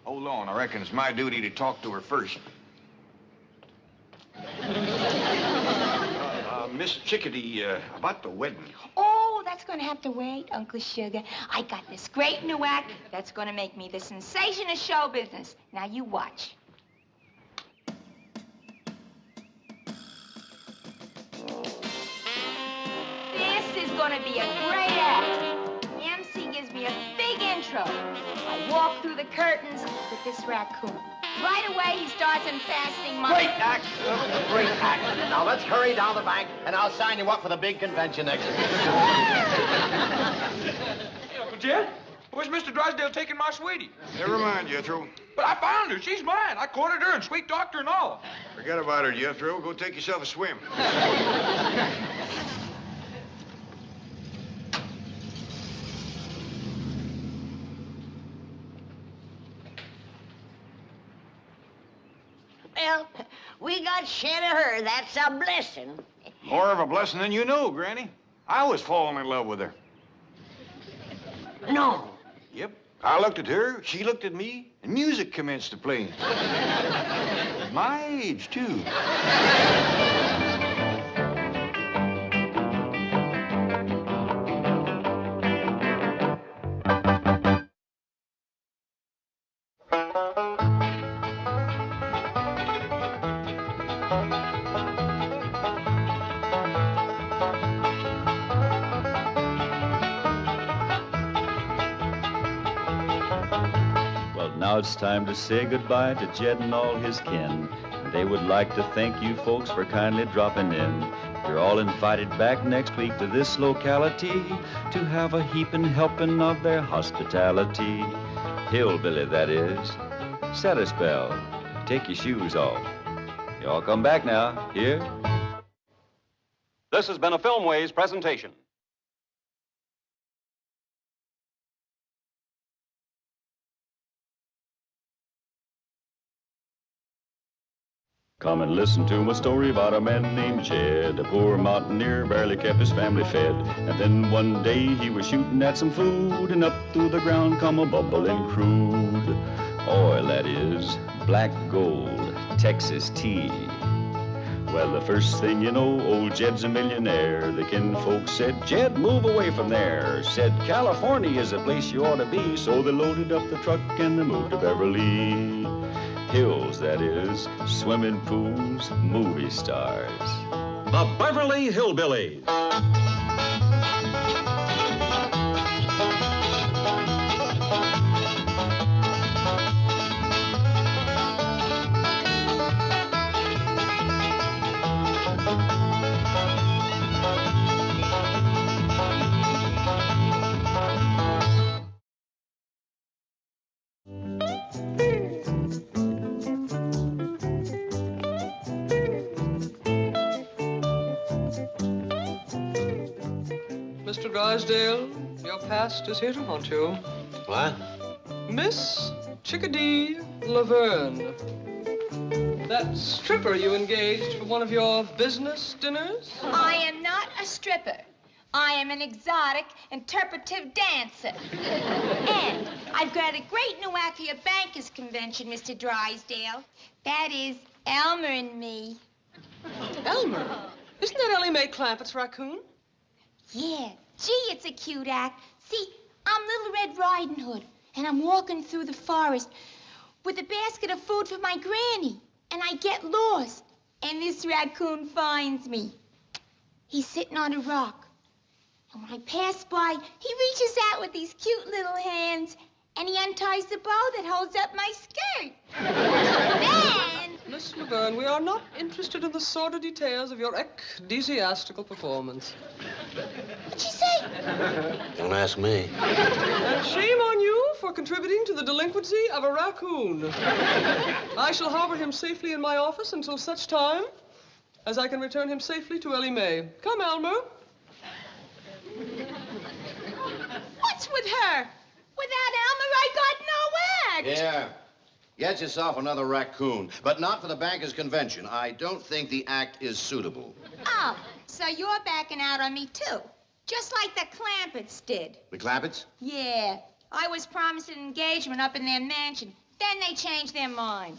[SPEAKER 4] Hold on. I reckon it's my duty to talk to her first. Miss Chickadee, about the wedding.
[SPEAKER 6] Oh, that's going to have to wait, Uncle Sugar. I got this great new act that's going to make me the sensation of show business. Now, you watch. This is going to be a great act. The MC gives me a big intro. I walk through the curtains with this raccoon. Right away, he starts infesting my...
[SPEAKER 7] Great act. Great act. Now, let's hurry down the bank, and I'll sign you up for the big convention exhibition.
[SPEAKER 5] Hey, Uncle Jed, where's Mr. Drysdale taking my sweetie?
[SPEAKER 4] Never mind, Jethro.
[SPEAKER 5] But I found her. She's mine. I courted her and sweet talked her and all.
[SPEAKER 4] Forget about her, Jethro. Go take yourself a swim.
[SPEAKER 3] Well, we got shed of her. That's a blessing.
[SPEAKER 4] More of a blessing than you know, Granny. I was falling in love with her.
[SPEAKER 3] No.
[SPEAKER 4] Yep. I looked at her, she looked at me, and music commenced to play. My age, too.
[SPEAKER 1] Now it's time to say goodbye to Jed and all his kin. They would like to thank you folks for kindly dropping in. You're all invited back next week to this locality to have a heaping helping of their hospitality. Hillbilly, that is. Set a spell. Take your shoes off. You all come back now. Here?
[SPEAKER 2] This has been a Filmways presentation.
[SPEAKER 1] Come and listen to my story about a man named Jed. A poor mountaineer barely kept his family fed. And then one day he was shooting at some food, and up through the ground come a bubbling crude oil, that is, black gold, Texas tea. Well, the first thing you know, old Jed's a millionaire. The kinfolk said, Jed, move away from there. Said, California is the place you ought to be. So they loaded up the truck and they moved to Beverly Hills, that is, swimming pools, movie stars.
[SPEAKER 2] The Beverly Hillbillies.
[SPEAKER 8] Drysdale, your past is here to haunt you.
[SPEAKER 7] What?
[SPEAKER 8] Miss Chickadee Laverne. That stripper you engaged for one of your business dinners?
[SPEAKER 6] I am not a stripper. I am an exotic, interpretive dancer. And I've got a great new act for your bankers' convention, Mr. Drysdale. That is Elmer and me.
[SPEAKER 8] Elmer? Isn't that Ellie May Clampett's raccoon?
[SPEAKER 6] Yeah. Gee, it's a cute act. See, I'm Little Red Riding Hood, and I'm walking through the forest with a basket of food for my granny, and I get lost, and this raccoon finds me. He's sitting on a rock, and when I pass by, he reaches out with these cute little hands, and he unties the bow that holds up my skirt. Then...
[SPEAKER 8] Miss Laverne, we are not interested in the sordid details of your ecclesiastical performance.
[SPEAKER 6] What'd you say?
[SPEAKER 7] Don't ask me.
[SPEAKER 8] And shame on you for contributing to the delinquency of a raccoon. I shall harbor him safely in my office until such time as I can return him safely to Ellie May. Come, Elmer.
[SPEAKER 6] What's with her? Without Elmer, I got no act.
[SPEAKER 7] Yeah. Get yourself another raccoon, but not for the bankers' convention. I don't think the act is suitable.
[SPEAKER 6] Oh, so you're backing out on me, too. Just like the Clampetts did.
[SPEAKER 7] The Clampetts?
[SPEAKER 6] Yeah. I was promised an engagement up in their mansion. Then they changed their mind.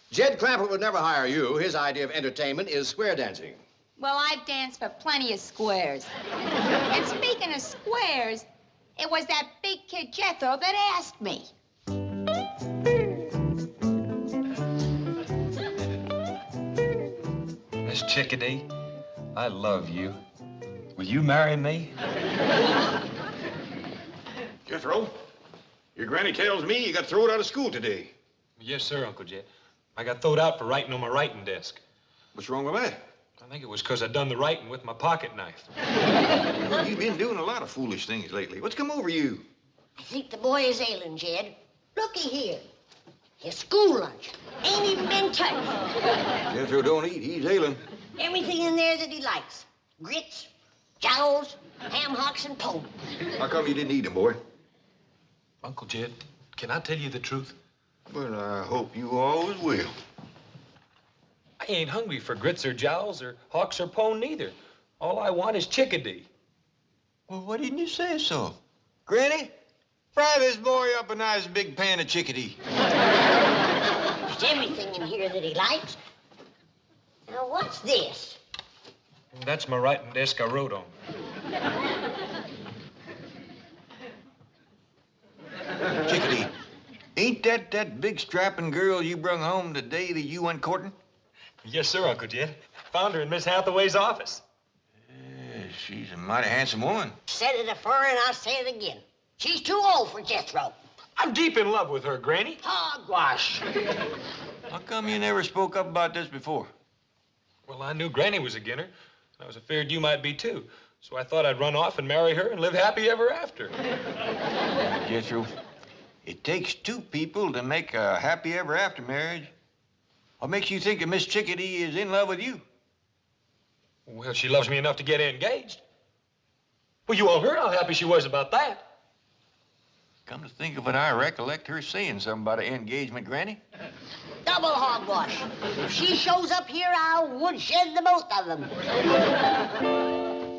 [SPEAKER 7] Jed Clampett would never hire you. His idea of entertainment is square dancing.
[SPEAKER 6] Well, I've danced for plenty of squares. And speaking of squares, it was that big kid Jethro that asked me.
[SPEAKER 5] Miss Chickadee, I love you. Will you marry me?
[SPEAKER 4] Jethro, your granny tells me you got thrown out of school today.
[SPEAKER 5] Yes, sir, Uncle Jed. I got thrown out for writing on my writing desk.
[SPEAKER 4] What's wrong with that?
[SPEAKER 5] I think it was because I done the writing with my pocket knife.
[SPEAKER 4] Well, you've been doing a lot of foolish things lately. What's come over you?
[SPEAKER 3] I think the boy is ailing, Jed. Looky here. His school lunch ain't even been touched.
[SPEAKER 4] Jethro don't eat. He's ailing.
[SPEAKER 3] Everything in there that he likes. Grits, jowls, ham hocks, and pone.
[SPEAKER 4] How come you didn't eat them, boy?
[SPEAKER 5] Uncle Jed, can I tell you the truth?
[SPEAKER 4] Well, I hope you always will.
[SPEAKER 5] I ain't hungry for grits or jowls or hawks or pone neither. All I want is Chickadee.
[SPEAKER 4] Well, why didn't you say so? Granny, fry this boy up a nice big pan of Chickadee.
[SPEAKER 3] There's everything in here that he likes. Now, what's this?
[SPEAKER 5] That's my writing desk I wrote on.
[SPEAKER 4] Chickadee, ain't that big strapping girl you brung home the day that you went courting?
[SPEAKER 5] Yes, sir, Uncle Jed. Found her in Miss Hathaway's office.
[SPEAKER 4] Yeah, she's a mighty handsome woman.
[SPEAKER 3] Said it afore and I'll say it again. She's too old for Jethro.
[SPEAKER 5] I'm deep in love with her, Granny.
[SPEAKER 3] Hogwash.
[SPEAKER 4] How come you never spoke up about this before?
[SPEAKER 5] Well, I knew Granny was a ginner. I was afraid you might be, too. So I thought I'd run off and marry her and live happy ever after.
[SPEAKER 4] Jethro, it takes two people to make a happy ever after marriage. What makes you think that Miss Chickadee is in love with you?
[SPEAKER 5] Well, she loves me enough to get engaged. Well, you all heard how happy she was about that.
[SPEAKER 4] Come to think of it, I recollect her saying something about an engagement, Granny.
[SPEAKER 3] Double hogwash. If she shows up here, I'll woodshed the both of them.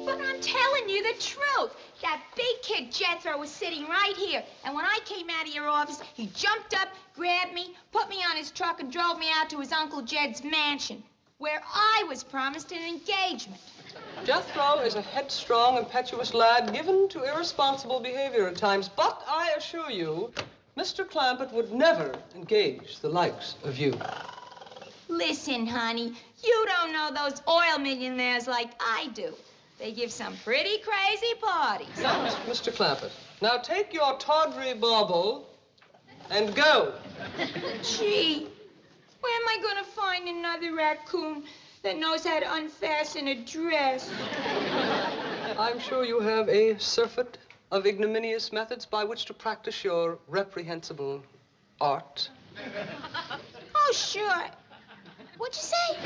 [SPEAKER 6] But I'm telling you the truth. That big kid Jethro was sitting right here. And when I came out of your office, he jumped up, grabbed me, put me on his truck, and drove me out to his Uncle Jed's mansion, where I was promised an engagement.
[SPEAKER 8] Jethro is a headstrong, impetuous lad given to irresponsible behavior at times. But I assure you, Mr. Clampett would never engage the likes of you.
[SPEAKER 6] Listen, honey, you don't know those oil millionaires like I do. They give some pretty crazy parties.
[SPEAKER 8] Now, Mr. Clampett, now take your tawdry bauble and go.
[SPEAKER 6] Gee, where am I going to find another raccoon that knows how to unfasten a dress?
[SPEAKER 8] I'm sure you have a surfeit of ignominious methods by which to practice your reprehensible art.
[SPEAKER 6] Oh, sure. What'd you say?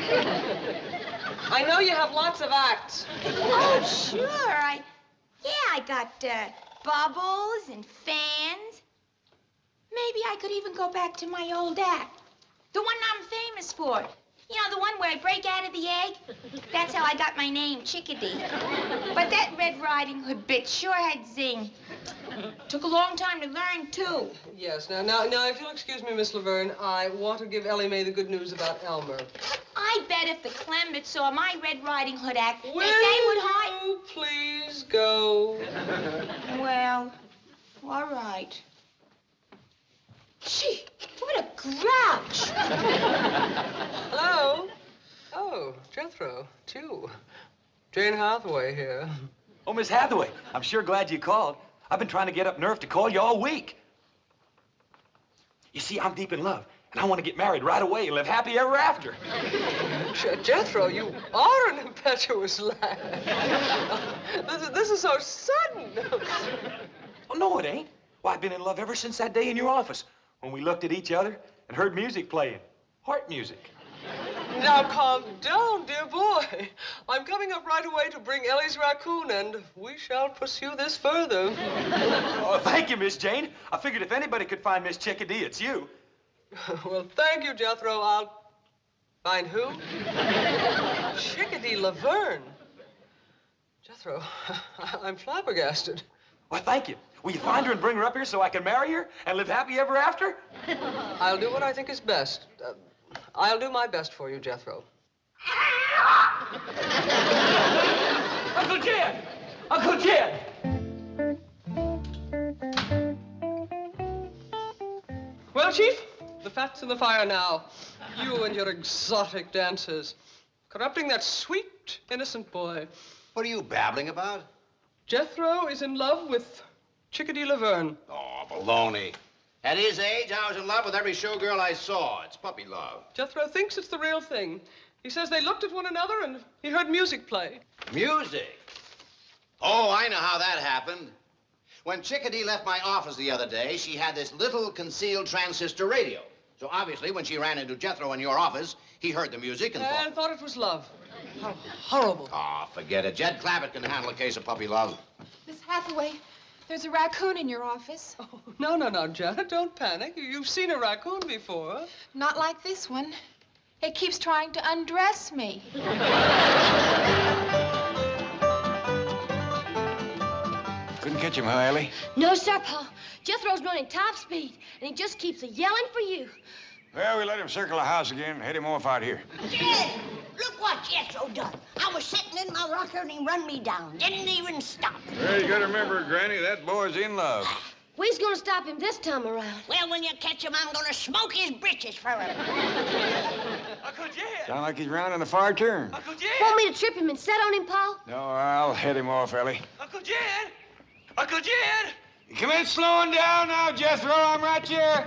[SPEAKER 8] I know you have lots of acts.
[SPEAKER 6] Oh, sure. I Yeah, I got bubbles and fans. Maybe I could even go back to my old act. The one I'm famous for. You know, the one where I break out of the egg? That's how I got my name, Chickadee. But that Red Riding Hood bit sure had zing. Took a long time to learn, too.
[SPEAKER 8] Yes, now, if you'll excuse me, Miss Laverne, I want to give Ellie May the good news about Elmer.
[SPEAKER 6] I bet if the Clampetts saw my Red Riding Hood act,
[SPEAKER 8] Will
[SPEAKER 6] that they would hide...
[SPEAKER 8] you please go?
[SPEAKER 6] Well, all right. Gee, what a grouch.
[SPEAKER 8] Hello? Oh, Jethro, too. Jane Hathaway here.
[SPEAKER 9] Oh, Miss Hathaway, I'm sure glad you called. I've been trying to get up nerve to call you all week. You see, I'm deep in love, and I want to get married right away and live happy ever after.
[SPEAKER 8] Jethro, you are an impetuous lad. This is so sudden.
[SPEAKER 9] Oh, no, it ain't. Well, I've been in love ever since that day in your office when we looked at each other and heard music playing. Heart music.
[SPEAKER 8] Now, calm down, dear boy. I'm coming up right away to bring Ellie's raccoon, and we shall pursue this further.
[SPEAKER 9] Oh, thank you, Miss Jane. I figured if anybody could find Miss Chickadee, it's you.
[SPEAKER 8] Well, thank you, Jethro. I'll find who? Chickadee Laverne. Jethro, I'm flabbergasted.
[SPEAKER 9] Well, thank you. Will you find her and bring her up here so I can marry her and live happy ever after?
[SPEAKER 8] I'll do what I think is best. I'll do my best for you, Jethro.
[SPEAKER 9] Uncle Jed! Uncle Jed!
[SPEAKER 8] Well, Chief, the fat's in the fire now. You and your exotic dances. Corrupting that sweet, innocent boy.
[SPEAKER 7] What are you babbling about?
[SPEAKER 8] Jethro is in love with Chickadee Laverne.
[SPEAKER 7] Oh, baloney. At his age, I was in love with every showgirl I saw. It's puppy love.
[SPEAKER 8] Jethro thinks it's the real thing. He says they looked at one another and he heard music play.
[SPEAKER 7] Music? Oh, I know how that happened. When Chickadee left my office the other day, she had this little concealed transistor radio. So obviously, when she ran into Jethro in your office, he heard the music and
[SPEAKER 8] thought it was love. How horrible.
[SPEAKER 7] Oh, forget it. Jed Clampett can handle a case of puppy love.
[SPEAKER 17] Miss Hathaway, there's a raccoon in your office.
[SPEAKER 8] Oh, no, Janet, don't panic. You've seen a raccoon before.
[SPEAKER 17] Not like this one. It keeps trying to undress me.
[SPEAKER 4] Couldn't catch him, huh, Ellie?
[SPEAKER 18] No, sir, Pa. Jethro's running top speed, and he just keeps yelling for you.
[SPEAKER 4] Well, we let him circle the house again and head him off out here.
[SPEAKER 3] Jed, look what Jethro done. I was sitting in my rocker and he run me down. Didn't even stop.
[SPEAKER 4] Well, you gotta remember, Granny, that boy's in love.
[SPEAKER 18] We's gonna stop him this time around.
[SPEAKER 3] Well, when you catch him, I'm gonna smoke his britches for him.
[SPEAKER 9] Uncle Jed!
[SPEAKER 4] Sound like he's rounding a far turn.
[SPEAKER 9] Uncle Jed!
[SPEAKER 18] Want me to trip him and set on him, Pa?
[SPEAKER 4] No, I'll head him off, Ellie.
[SPEAKER 9] Uncle Jed! Uncle Jed!
[SPEAKER 4] You come in slowing down now, Jethro. I'm right here.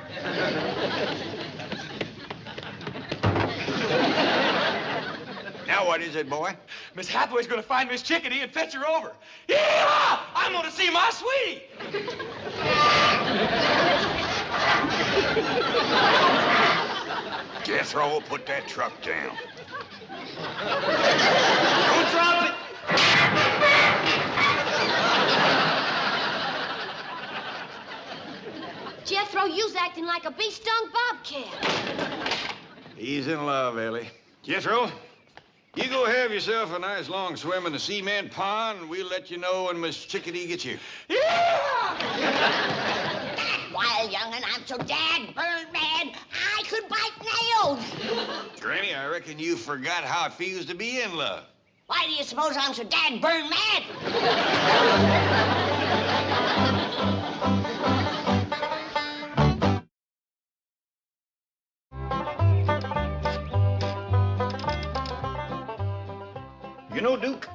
[SPEAKER 4] Now what is it, boy?
[SPEAKER 9] Miss Hathaway's gonna find Miss Chickadee and fetch her over. Yeah! I'm gonna see my sweetie!
[SPEAKER 4] Jethro, put that truck down.
[SPEAKER 9] Don't drop it!
[SPEAKER 18] Jethro, you's acting like a bee-stung bobcat.
[SPEAKER 4] He's in love, Ellie. Jethro, you go have yourself a nice long swim in the cement pond, and we'll let you know when Miss Chickadee gets you.
[SPEAKER 3] Wild young'un, I'm so dad-burned mad, I could bite nails.
[SPEAKER 4] Granny, I reckon you forgot how it feels to be in love.
[SPEAKER 3] Why do you suppose I'm so dad-burned mad?
[SPEAKER 4] You know, Duke,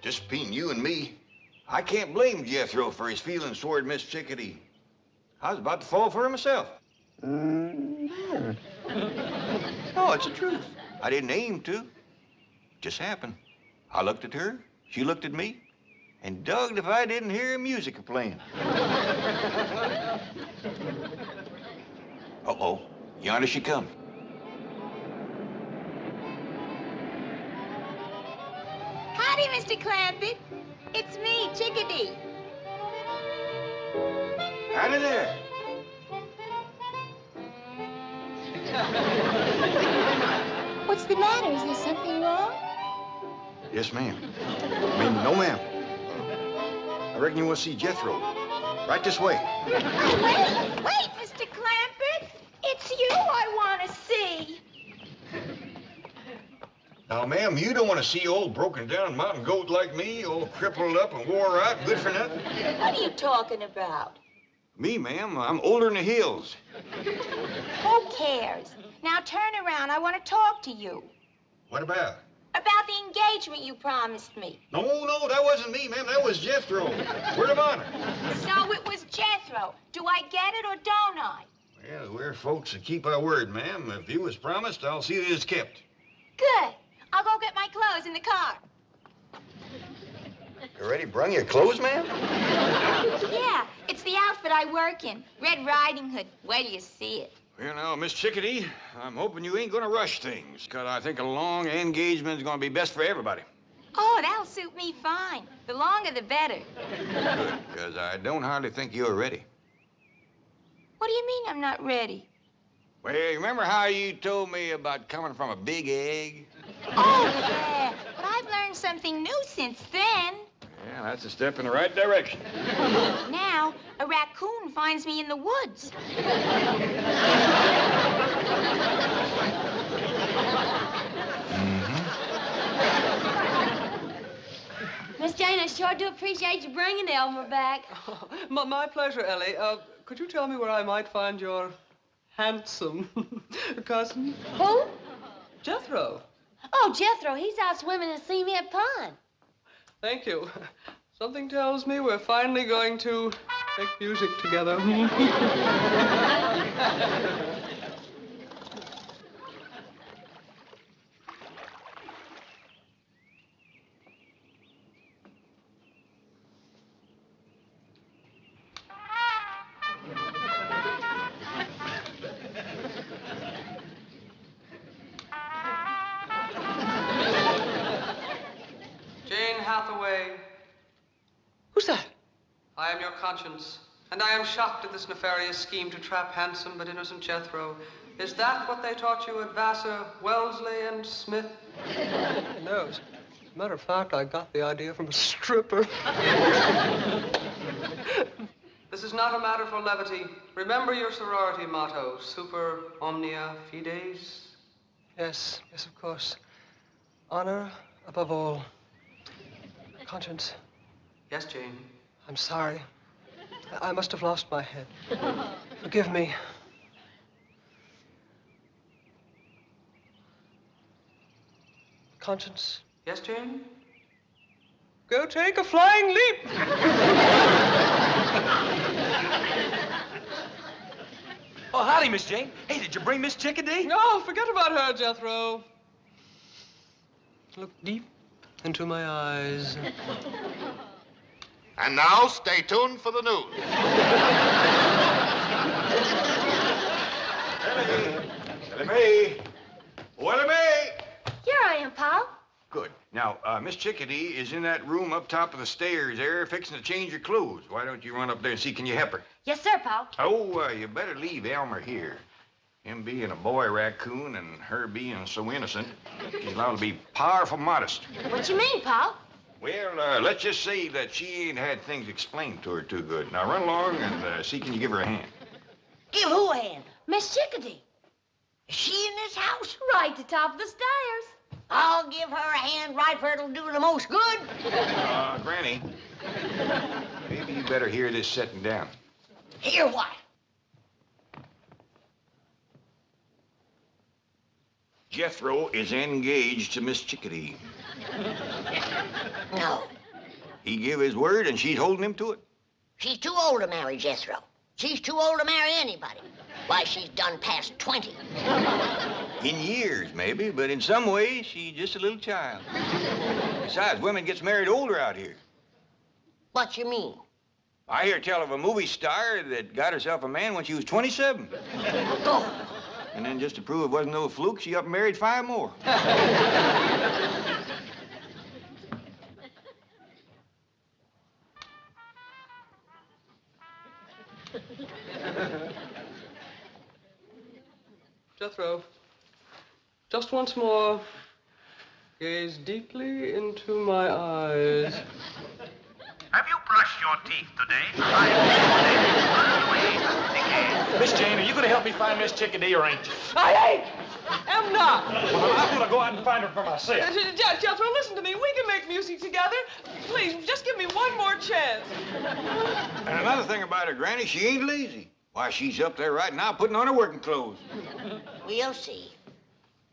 [SPEAKER 4] just between you and me, I can't blame Jethro for his feelings toward Miss Chickadee. I was about to fall for her myself. No, it's the truth. I didn't aim to. It just happened. I looked at her, she looked at me, and dogged if I didn't hear music playing. Uh-oh, yonder she comes.
[SPEAKER 6] Howdy, Mr. Clampett. It's me, Chickadee.
[SPEAKER 4] Out of there.
[SPEAKER 6] What's the matter? Is there something wrong?
[SPEAKER 4] Yes, ma'am. I mean, no, ma'am. I reckon you want to see Jethro. Right this way.
[SPEAKER 6] Wait, Mr. Clampett. It's you I want to see.
[SPEAKER 4] Now, ma'am, you don't want to see old broken-down mountain goat like me, all crippled up and wore out, good for nothing?
[SPEAKER 6] What are you talking about?
[SPEAKER 4] Me, ma'am, I'm older in the hills.
[SPEAKER 6] Who cares? Now turn around. I want to talk to you.
[SPEAKER 4] What about?
[SPEAKER 6] About the engagement you promised me.
[SPEAKER 4] No, that wasn't me, ma'am. That was Jethro. Word of honor.
[SPEAKER 6] So it was Jethro. Do I get it or don't I?
[SPEAKER 4] Well, we're folks that keep our word, ma'am. If you was promised, I'll see that it's kept.
[SPEAKER 6] Good. I'll go get my clothes in the car.
[SPEAKER 4] You already brung your clothes, ma'am?
[SPEAKER 6] Yeah, it's the outfit I work in. Red Riding Hood. Wait till you see it.
[SPEAKER 4] Well, now, Miss Chickadee, I'm hoping you ain't gonna rush things, because I think a long engagement's gonna be best for everybody.
[SPEAKER 6] Oh, that'll suit me fine. The longer, the better.
[SPEAKER 4] Good, because I don't hardly think you're ready.
[SPEAKER 6] What do you mean I'm not ready?
[SPEAKER 4] Well, you remember how you told me about coming from a big egg?
[SPEAKER 6] Oh, yeah. But I've learned something new since then.
[SPEAKER 4] Yeah, that's a step in the right direction.
[SPEAKER 6] Now, a raccoon finds me in the woods.
[SPEAKER 18] Miss Jane, I sure do appreciate you bringing Elmer back.
[SPEAKER 8] My pleasure, Ellie. Could you tell me where I might find your handsome cousin?
[SPEAKER 18] Who?
[SPEAKER 8] Jethro.
[SPEAKER 18] Oh, Jethro, he's out swimming in Cement Pond.
[SPEAKER 8] Thank you. Something tells me we're finally going to make music together. Jane Hathaway.
[SPEAKER 13] Who's that?
[SPEAKER 8] I am your conscience, and I am shocked at this nefarious scheme to trap handsome but innocent Jethro. Is that what they taught you at Vassar, Wellesley, and Smith? No. As a matter of fact, I got the idea from a stripper. This is not a matter for levity. Remember your sorority motto, super omnia fides. Yes, of course. Honor above all. Conscience. Yes, Jane. I'm sorry. I must have lost my head. Forgive me. Conscience. Yes, Jane? Go take a flying leap.
[SPEAKER 16] Oh, howdy, Miss Jane. Hey, did you bring Miss Chickadee?
[SPEAKER 8] No, forget about her, Jethro. Look deep into my eyes.
[SPEAKER 19] And now, stay tuned for the news.
[SPEAKER 4] Ellie May. Oh, Ellie May.
[SPEAKER 18] Here I am, Pop.
[SPEAKER 4] Good. Now, Miss Chickadee is in that room up top of the stairs there, fixing to change her clothes. Why don't you run up there and see, can you help her?
[SPEAKER 18] Yes, sir, Pop.
[SPEAKER 4] Oh, you better leave Elmer here. Him being a boy raccoon and her being so innocent, she's allowed to be powerful modest.
[SPEAKER 18] What you mean, Pop?
[SPEAKER 4] Well, let's just say that she ain't had things explained to her too good. Now, run along and see, can you give her a hand?
[SPEAKER 3] Give who a hand?
[SPEAKER 18] Miss Chickadee.
[SPEAKER 3] Is she in this house?
[SPEAKER 18] Right to the top of the stairs.
[SPEAKER 3] I'll give her a hand right where it'll do the most good.
[SPEAKER 4] Granny, maybe you better hear this setting down.
[SPEAKER 3] Hear what?
[SPEAKER 4] Jethro is engaged to Miss Chickadee.
[SPEAKER 3] No.
[SPEAKER 4] He gave his word, and she's holding him to it.
[SPEAKER 3] She's too old to marry Jethro. She's too old to marry anybody. Why, she's done past 20.
[SPEAKER 4] In years, maybe, but in some ways, she's just a little child. Besides, women gets married older out here.
[SPEAKER 3] What you mean?
[SPEAKER 4] I hear tell of a movie star that got herself a man when she was 27.
[SPEAKER 3] Oh.
[SPEAKER 4] And then just to prove it wasn't no fluke, she up and married 5 more.
[SPEAKER 8] Jethro, just once more, gaze deeply into my eyes.
[SPEAKER 20] Have you brushed your teeth today?
[SPEAKER 16] Miss Jane, are you going to help me find Miss Chickadee or ain't you?
[SPEAKER 8] I am not.
[SPEAKER 16] Well, I'm going to go out and find her for myself.
[SPEAKER 8] Jethro, listen to me. We can make music together. Please, just give me one more chance.
[SPEAKER 4] And another thing about her, Granny, she ain't lazy. Why, she's up there right now putting on her working clothes.
[SPEAKER 3] We'll see.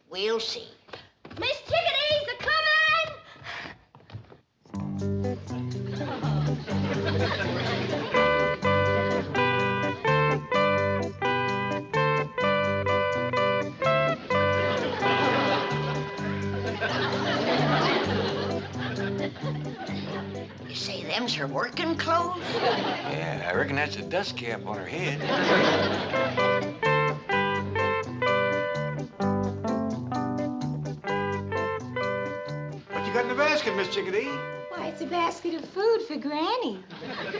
[SPEAKER 3] We'll see.
[SPEAKER 18] Miss Chickadee's a coming!
[SPEAKER 3] You say them's her working clothes?
[SPEAKER 4] Yeah, I reckon that's a dust cap on her head. What you got in the basket, Miss Chickadee?
[SPEAKER 17] Why, it's a basket of food for Granny.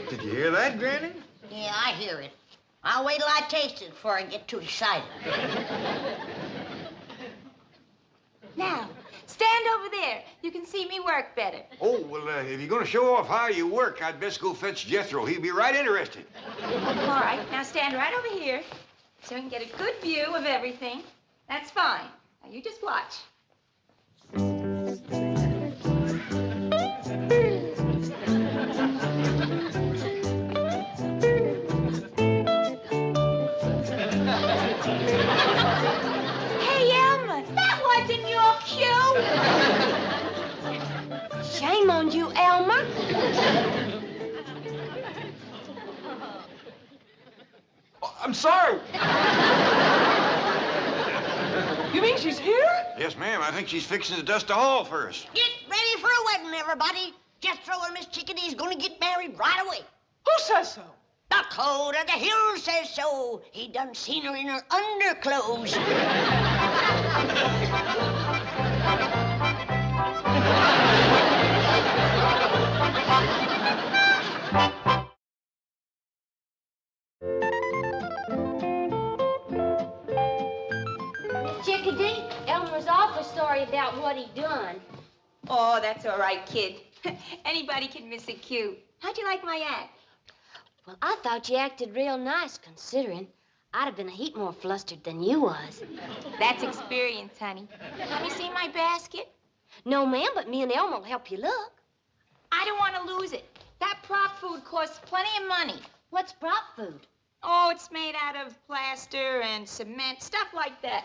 [SPEAKER 4] Did you hear that, Granny?
[SPEAKER 3] Yeah, I hear it. I'll wait till I taste it before I get too excited.
[SPEAKER 17] Now, stand over there. You can see me work better.
[SPEAKER 4] Oh, well, if you're going to show off how you work, I'd best go fetch Jethro. He'll be right interested.
[SPEAKER 17] All right, now stand right over here so we can get a good view of everything. That's fine. Now, you just watch. Hey, Elmer, that wasn't your cue.
[SPEAKER 18] Shame on you, Elmer.
[SPEAKER 16] I'm sorry.
[SPEAKER 8] You mean she's here?
[SPEAKER 4] Yes, ma'am. I think she's fixing to dust the hall first.
[SPEAKER 3] Get ready for a wedding, everybody. Jethro and Miss Chickadee's gonna get married right away.
[SPEAKER 8] Who says so?
[SPEAKER 3] The code of the hill says so. He done seen her in her underclothes.
[SPEAKER 18] Miss Chickadee, Elmer's awful sorry about what he done.
[SPEAKER 17] Oh, that's all right, kid. Anybody can miss a cue. How'd you like my act?
[SPEAKER 18] Well, I thought you acted real nice, considering. I'd have been a heap more flustered than you was.
[SPEAKER 17] That's experience, honey. Let me see my basket.
[SPEAKER 18] No, ma'am, but me and Elmer will help you look.
[SPEAKER 17] I don't want to lose it. That prop food costs plenty of money.
[SPEAKER 18] What's prop food?
[SPEAKER 17] Oh, it's made out of plaster and cement, stuff like that.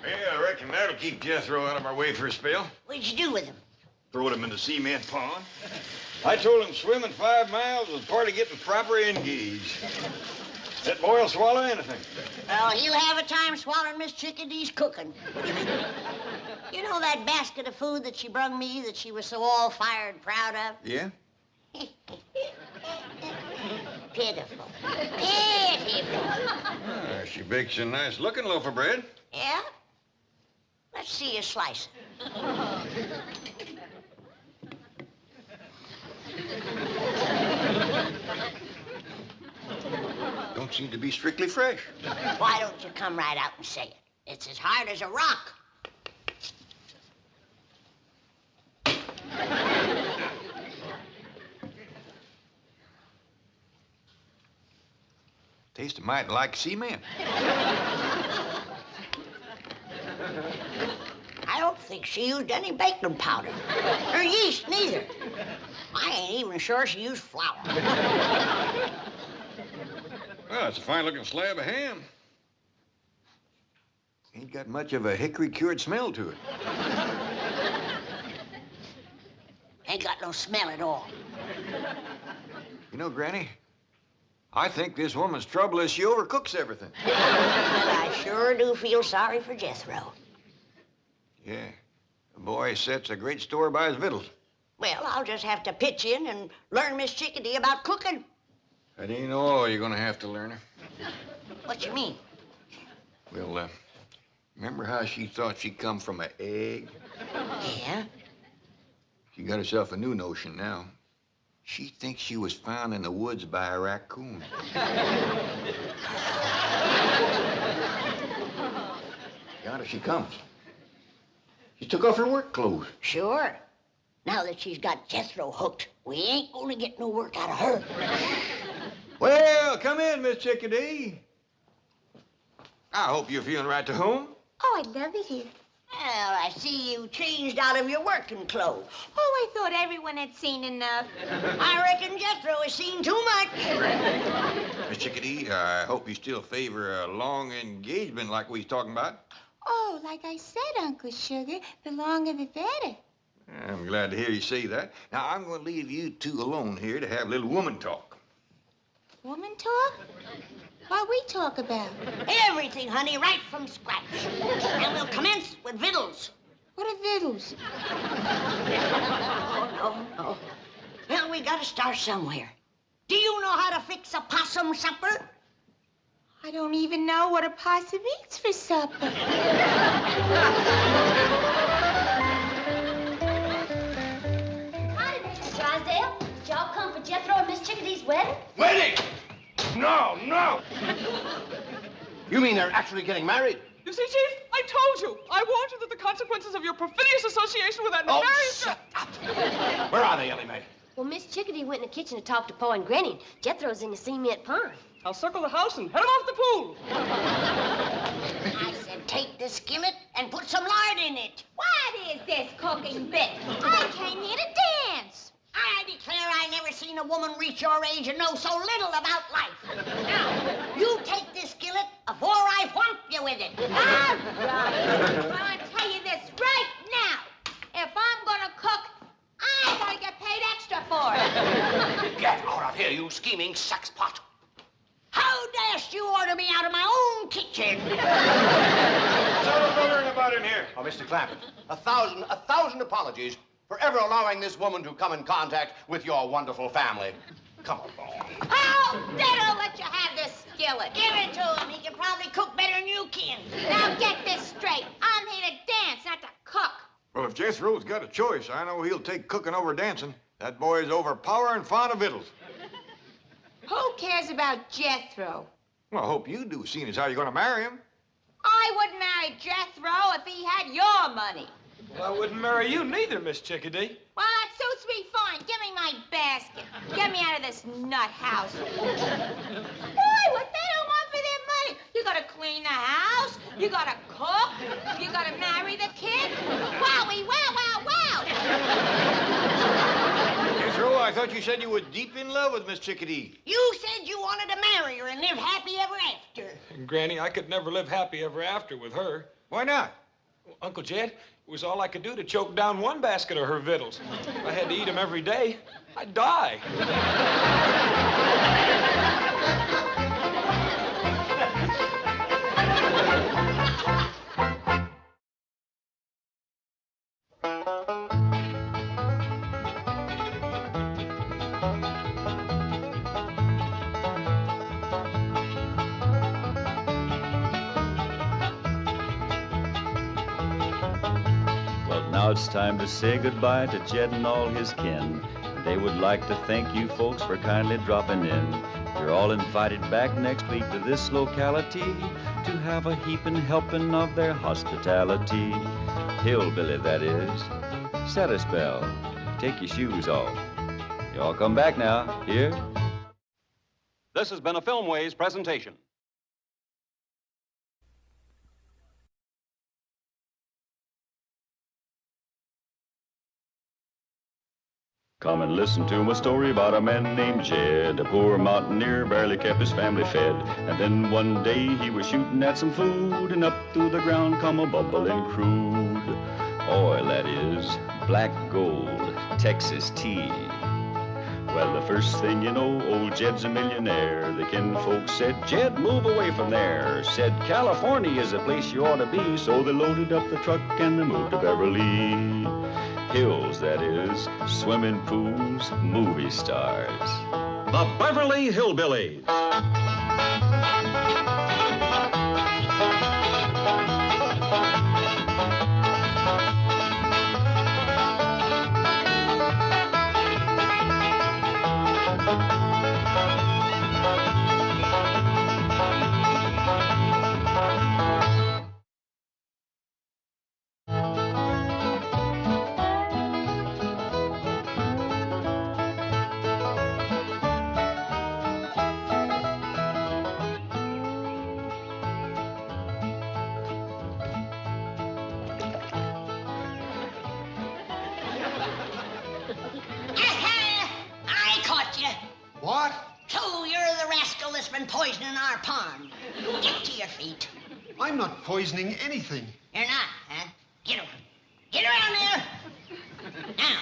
[SPEAKER 4] Yeah, I reckon that'll keep Jethro out of our way for a spell.
[SPEAKER 3] What'd you do with him?
[SPEAKER 4] Throwed him in the cement pond. I told him swimming 5 miles was part of getting proper engaged. That boy'll swallow anything.
[SPEAKER 3] Well, he'll have a time swallowing Miss Chickadee's cooking. You know that basket of food that she brung me that she was so all-fired proud of?
[SPEAKER 4] Yeah?
[SPEAKER 3] Pitiful. Pitiful.
[SPEAKER 4] She bakes a nice-looking loaf of bread.
[SPEAKER 3] Yeah? Let's see you slice it.
[SPEAKER 4] Don't seem to be strictly fresh.
[SPEAKER 3] Why don't you come right out and say it? It's as hard as a rock.
[SPEAKER 4] Tastes mighty like cement.
[SPEAKER 3] I don't think she used any baking powder. Or yeast, neither. I ain't even sure she used flour.
[SPEAKER 4] Well, it's a fine-looking slab of ham. Ain't got much of a hickory-cured smell to it.
[SPEAKER 3] Ain't got no smell at all.
[SPEAKER 4] You know, Granny, I think this woman's trouble is she overcooks everything.
[SPEAKER 3] But I sure do feel sorry for Jethro.
[SPEAKER 4] Yeah, the boy sets a great store by his victuals.
[SPEAKER 3] Well, I'll just have to pitch in and learn Miss Chickadee about cooking.
[SPEAKER 4] That ain't all you're gonna have to learn her.
[SPEAKER 3] What you mean?
[SPEAKER 4] Well, remember how she thought she come from an egg?
[SPEAKER 3] Yeah?
[SPEAKER 4] She got herself a new notion now. She thinks she was found in the woods by a raccoon. Yonder she comes. She took off her work clothes.
[SPEAKER 3] Sure. Now that she's got Jethro hooked, we ain't gonna get no work out of her.
[SPEAKER 4] Well, come in, Miss Chickadee. I hope you're feeling right to home.
[SPEAKER 6] Oh, I'd love it here.
[SPEAKER 3] Well, I see you changed out of your working clothes.
[SPEAKER 6] Oh, I thought everyone had seen enough.
[SPEAKER 3] I reckon Jethro has seen too much.
[SPEAKER 4] Miss Chickadee, I hope you still favor a long engagement like we was talking about.
[SPEAKER 6] Oh, like I said, Uncle Sugar, the longer the better.
[SPEAKER 4] I'm glad to hear you say that. Now, I'm going to leave you two alone here to have a little woman talk.
[SPEAKER 6] Woman talk? What we talk about?
[SPEAKER 3] Everything, honey, right from scratch. And we'll commence with victuals.
[SPEAKER 6] What are victuals?
[SPEAKER 3] No. Well, we gotta start somewhere. Do you know how to fix a possum supper?
[SPEAKER 6] I don't even know what a possum eats for supper.
[SPEAKER 18] Howdy, Mr. Drysdale. Did y'all come for Jethro and Miss Chickadee's wedding?
[SPEAKER 7] Wedding? No. You mean they're actually getting married?
[SPEAKER 8] You see, Chief, I told you. I warned you that the consequences of your perfidious association with that nefarious...
[SPEAKER 7] shut up. Where are they, Ellie May?
[SPEAKER 18] Well, Miss Chickadee went in the kitchen to talk to Pa and Granny, and Jethro's in the cement pond.
[SPEAKER 8] I'll circle the house and head him off the pool.
[SPEAKER 3] I said take the skillet and put some lard in it.
[SPEAKER 6] What is this cooking bit? I came here to dance.
[SPEAKER 3] I declare I never seen a woman reach your age and know so little about life. Now, you take this skillet afore I whomp you with it.
[SPEAKER 6] All right. Well, I'll tell you this right now. If I'm gonna cook, I'm gonna get paid extra for it.
[SPEAKER 7] Get out of here, you scheming saxpot.
[SPEAKER 3] How dashed you order me out of my own kitchen?
[SPEAKER 4] What's all the buggering about in here?
[SPEAKER 7] Oh, Mr. Clampett, a thousand apologies for ever allowing this woman to come in contact with your wonderful family. Come on, boy.
[SPEAKER 6] How did I let you have this skillet?
[SPEAKER 3] Give it to him. He can probably cook better than you can.
[SPEAKER 6] Now get this straight. I'm here to dance, not to cook.
[SPEAKER 4] Well, if Jethro's got a choice, I know he'll take cooking over dancing. That boy's overpowering fond of victuals.
[SPEAKER 6] Who cares about Jethro?
[SPEAKER 4] Well, I hope you do, seeing as how you're going to marry him.
[SPEAKER 6] I wouldn't marry Jethro if he had your money.
[SPEAKER 16] Well, I wouldn't marry you neither, Miss Chickadee.
[SPEAKER 6] Well, that suits me fine. Give me my basket. Get me out of this nut house. Why? What they don't want for their money? You gotta clean the house. You gotta cook. You gotta marry the kid. Wowie, wow, wow, wow.
[SPEAKER 4] Jethro, I thought you said you were deep in love with Miss Chickadee.
[SPEAKER 3] You said you wanted to marry her and live happy ever after.
[SPEAKER 16] And Granny, I could never live happy ever after with her.
[SPEAKER 4] Why not?
[SPEAKER 16] Well, Uncle Jed, it was all I could do to choke down one basket of her victuals. If I had to eat them every day, I'd die.
[SPEAKER 1] Now it's time to say goodbye to Jed and all his kin. They would like to thank you folks for kindly dropping in. You're all invited back next week to this locality to have a heaping helping of their hospitality. Hillbilly, that is. Set a spell. Take your shoes off. Y'all come back now. Here?
[SPEAKER 2] This has been a Filmways presentation.
[SPEAKER 1] Come and listen to my story about a man named Jed. A poor mountaineer barely kept his family fed. And then one day he was shooting at some food, and up through the ground come a bubbling crude oil, that is, black gold, Texas tea. Well, the first thing you know, old Jed's a millionaire. The kinfolks said, Jed, move away from there. Said, California is the place you ought to be. So they loaded up the truck and they moved to Beverly Hills, that is, swimming pools, movie stars.
[SPEAKER 2] The Beverly Hillbillies.
[SPEAKER 21] What?
[SPEAKER 3] So you're the rascal that's been poisoning our pond. Get to your feet.
[SPEAKER 21] I'm not poisoning anything.
[SPEAKER 3] You're not, huh? Get over. Get around there. Now,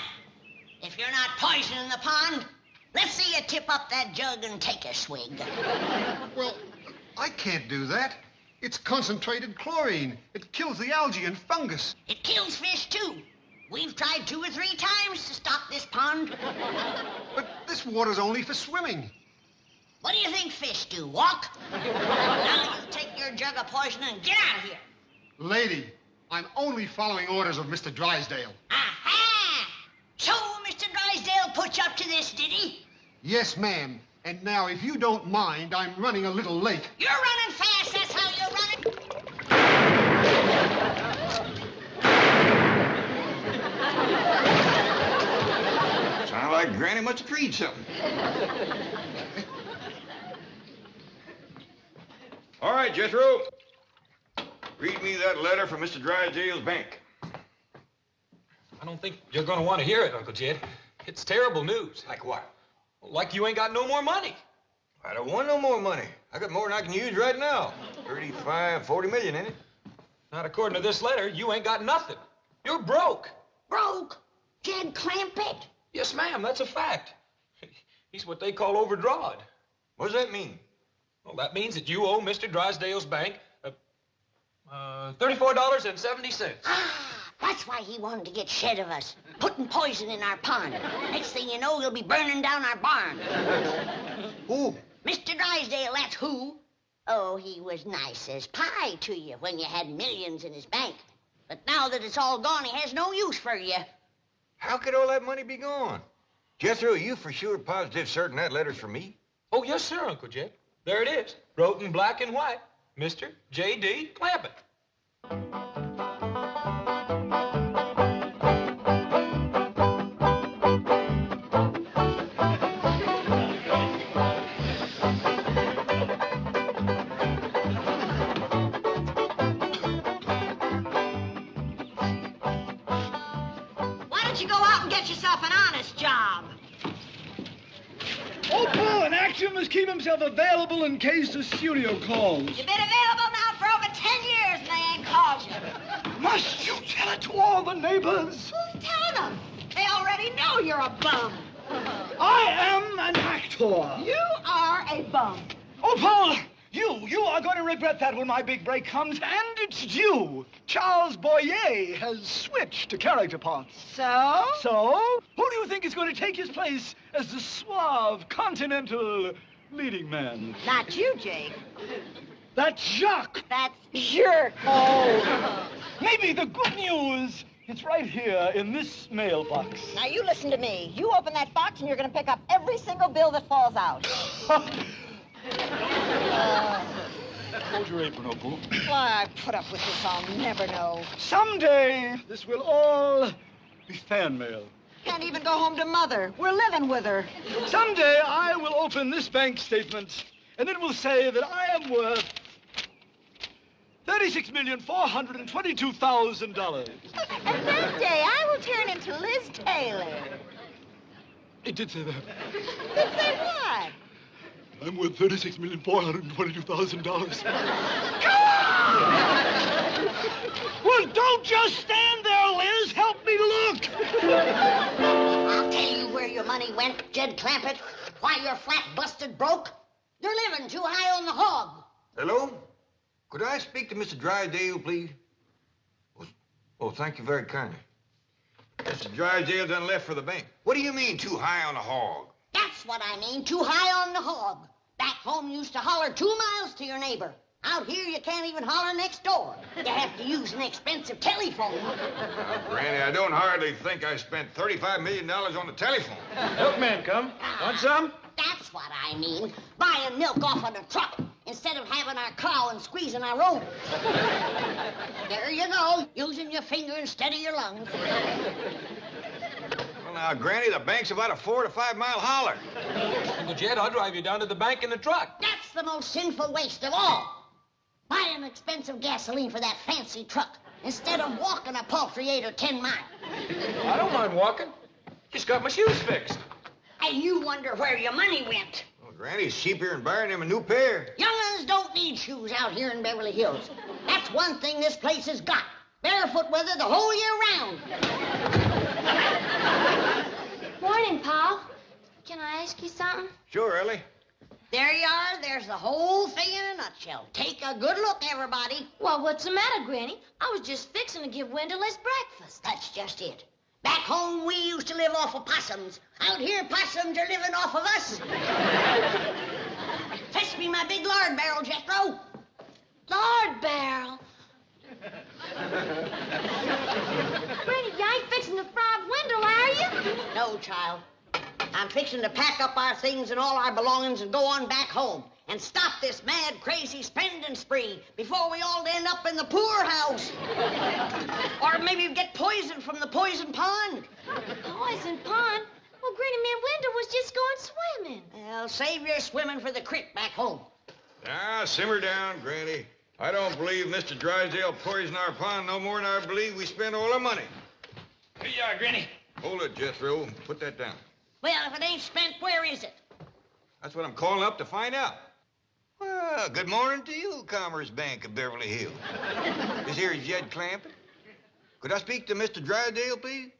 [SPEAKER 3] if you're not poisoning the pond, let's see you tip up that jug and take a swig.
[SPEAKER 21] Well, I can't do that. It's concentrated chlorine. It kills the algae and fungus.
[SPEAKER 3] It kills fish, too. We've tried 2 or 3 times to stop this pond.
[SPEAKER 21] But this water's only for swimming.
[SPEAKER 3] What do you think fish do, walk? Now you take your jug of poison and get out of here.
[SPEAKER 21] Lady, I'm only following orders of Mr. Drysdale.
[SPEAKER 3] Aha! So Mr. Drysdale put you up to this, did he?
[SPEAKER 21] Yes, ma'am. And now, if you don't mind, I'm running a little late.
[SPEAKER 3] You're running fast, that's how you're running.
[SPEAKER 4] Sound like Granny must have treed something. All right, Jethro. Read me that letter from Mr. Drysdale's bank.
[SPEAKER 16] I don't think you're going to want to hear it, Uncle Jed. It's terrible news.
[SPEAKER 4] Like what?
[SPEAKER 16] Like you ain't got no more money.
[SPEAKER 4] I don't want no more money. I got more than I can use right now. 35, 40 million in it.
[SPEAKER 16] Not according to this letter. You ain't got nothing. You're broke.
[SPEAKER 3] Broke? Jed Clampett?
[SPEAKER 16] Yes, ma'am. That's a fact. He's what they call overdrawn.
[SPEAKER 4] What does that mean?
[SPEAKER 16] Well, that means that you owe Mr. Drysdale's bank $34.70.
[SPEAKER 3] That's why he wanted to get shed of us, putting poison in our pond. Next thing you know, he'll be burning down our barn.
[SPEAKER 21] Who?
[SPEAKER 3] Mr. Drysdale, that's who. Oh, he was nice as pie to you when you had millions in his bank. But now that it's all gone, he has no use for you.
[SPEAKER 4] How could all that money be gone? Jethro, are you for sure positive certain that letter's for me?
[SPEAKER 16] Oh, yes, sir, Uncle Jed. There it is, wrote in black and white. Mr. J.D. Clampett.
[SPEAKER 3] Why don't you go out and get yourself an honest job?
[SPEAKER 22] Oh, Paul, an actor must keep himself available in case the studio calls.
[SPEAKER 3] You've been available now for over 10 years and they ain't called you.
[SPEAKER 22] Must you tell it to all the neighbors?
[SPEAKER 3] Who's telling them? They already know you're a bum.
[SPEAKER 22] I am an actor.
[SPEAKER 3] You are a bum.
[SPEAKER 22] Oh, Paul, you are going to regret that when my big break comes, and it's due. Charles Boyer has switched to character parts.
[SPEAKER 3] So?
[SPEAKER 22] So, who do you think is going to take his place as the suave, continental leading man?
[SPEAKER 3] Not you, Jake.
[SPEAKER 22] That's Jacques.
[SPEAKER 3] That's jerk.
[SPEAKER 22] Oh, maybe the good news. It's right here in this mailbox.
[SPEAKER 3] Now, you listen to me. You open that box and you're going to pick up every single bill that falls out.
[SPEAKER 22] Hold your apron, Opal.
[SPEAKER 3] Why I put up with this, I'll never know.
[SPEAKER 22] Someday, this will all be fan mail.
[SPEAKER 3] Can't even go home to Mother. We're living with her.
[SPEAKER 22] Someday, I will open this bank statement, and it will say that I am worth $36,422,000.
[SPEAKER 3] And that day, I will turn into Liz Taylor.
[SPEAKER 22] It did say that.
[SPEAKER 3] Did say what?
[SPEAKER 22] I'm worth $36,422,000. Well, don't just stand there, Liz. Help me look.
[SPEAKER 3] I'll tell you where your money went, Jed Clampett. Why you're flat busted broke. You're living too high on the hog.
[SPEAKER 4] Hello? Could I speak to Mr. Drysdale, please? Oh, thank you very kindly. Mr. Drysdale done left for the bank. What do you mean, too high on the hog?
[SPEAKER 3] That's what I mean, too high on the hog. Back home, you used to holler 2 miles to your neighbor. Out here, you can't even holler next door. You have to use an expensive telephone.
[SPEAKER 4] Granny, I don't hardly think I spent $35 million on the telephone.
[SPEAKER 9] Milkman, come. Want some?
[SPEAKER 3] That's what I mean. Buying milk off of the truck instead of having our cow and squeezing our own. There you go, using your finger instead of your lungs.
[SPEAKER 4] Well, now, Granny, the bank's about a 4 to 5 mile holler.
[SPEAKER 16] Uncle Jed, I'll drive you down to the bank in the truck.
[SPEAKER 3] That's the most sinful waste of all. Buying expensive gasoline for that fancy truck instead of walking a paltry 8 or 10 miles.
[SPEAKER 16] I don't mind walking. Just got my shoes fixed.
[SPEAKER 3] And you wonder where your money went.
[SPEAKER 4] Well, Granny's cheaper than buying him a new pair.
[SPEAKER 3] Young'uns don't need shoes out here in Beverly Hills. That's one thing this place has got. Barefoot weather the whole year round.
[SPEAKER 18] Morning, Paul. Can I ask you something?
[SPEAKER 4] Sure, Ellie.
[SPEAKER 3] There you are. There's the whole thing in a nutshell. Take a good look, everybody.
[SPEAKER 18] Well, what's the matter, Granny? I was just fixing to give Wendell his breakfast.
[SPEAKER 3] That's just it. Back home, we used to live off of possums. Out here, possums are living off of us. Fetch me my big lard barrel, Jethro.
[SPEAKER 18] Lard barrel? Granny, you ain't fixing to fry Wendell, are you?
[SPEAKER 3] No, child. I'm fixing to pack up our things and all our belongings and go on back home and stop this mad, crazy spending spree before we all end up in the poorhouse. Or maybe get poisoned from the poison pond.
[SPEAKER 18] Poison pond? Well, Granny, me and Wendell was just going swimming.
[SPEAKER 3] Well, save your swimming for the creek back home.
[SPEAKER 4] Now, simmer down, Granny. I don't believe Mr. Drysdale poisoned our pond no more than I believe we spent all our money.
[SPEAKER 9] Here you are, Granny.
[SPEAKER 4] Hold it, Jethro. Put that down.
[SPEAKER 3] Well, if it ain't spent, where is it?
[SPEAKER 4] That's what I'm calling up to find out. Well, good morning to you, Commerce Bank of Beverly Hills. This here is Jed Clampett. Could I speak to Mr. Drysdale, please?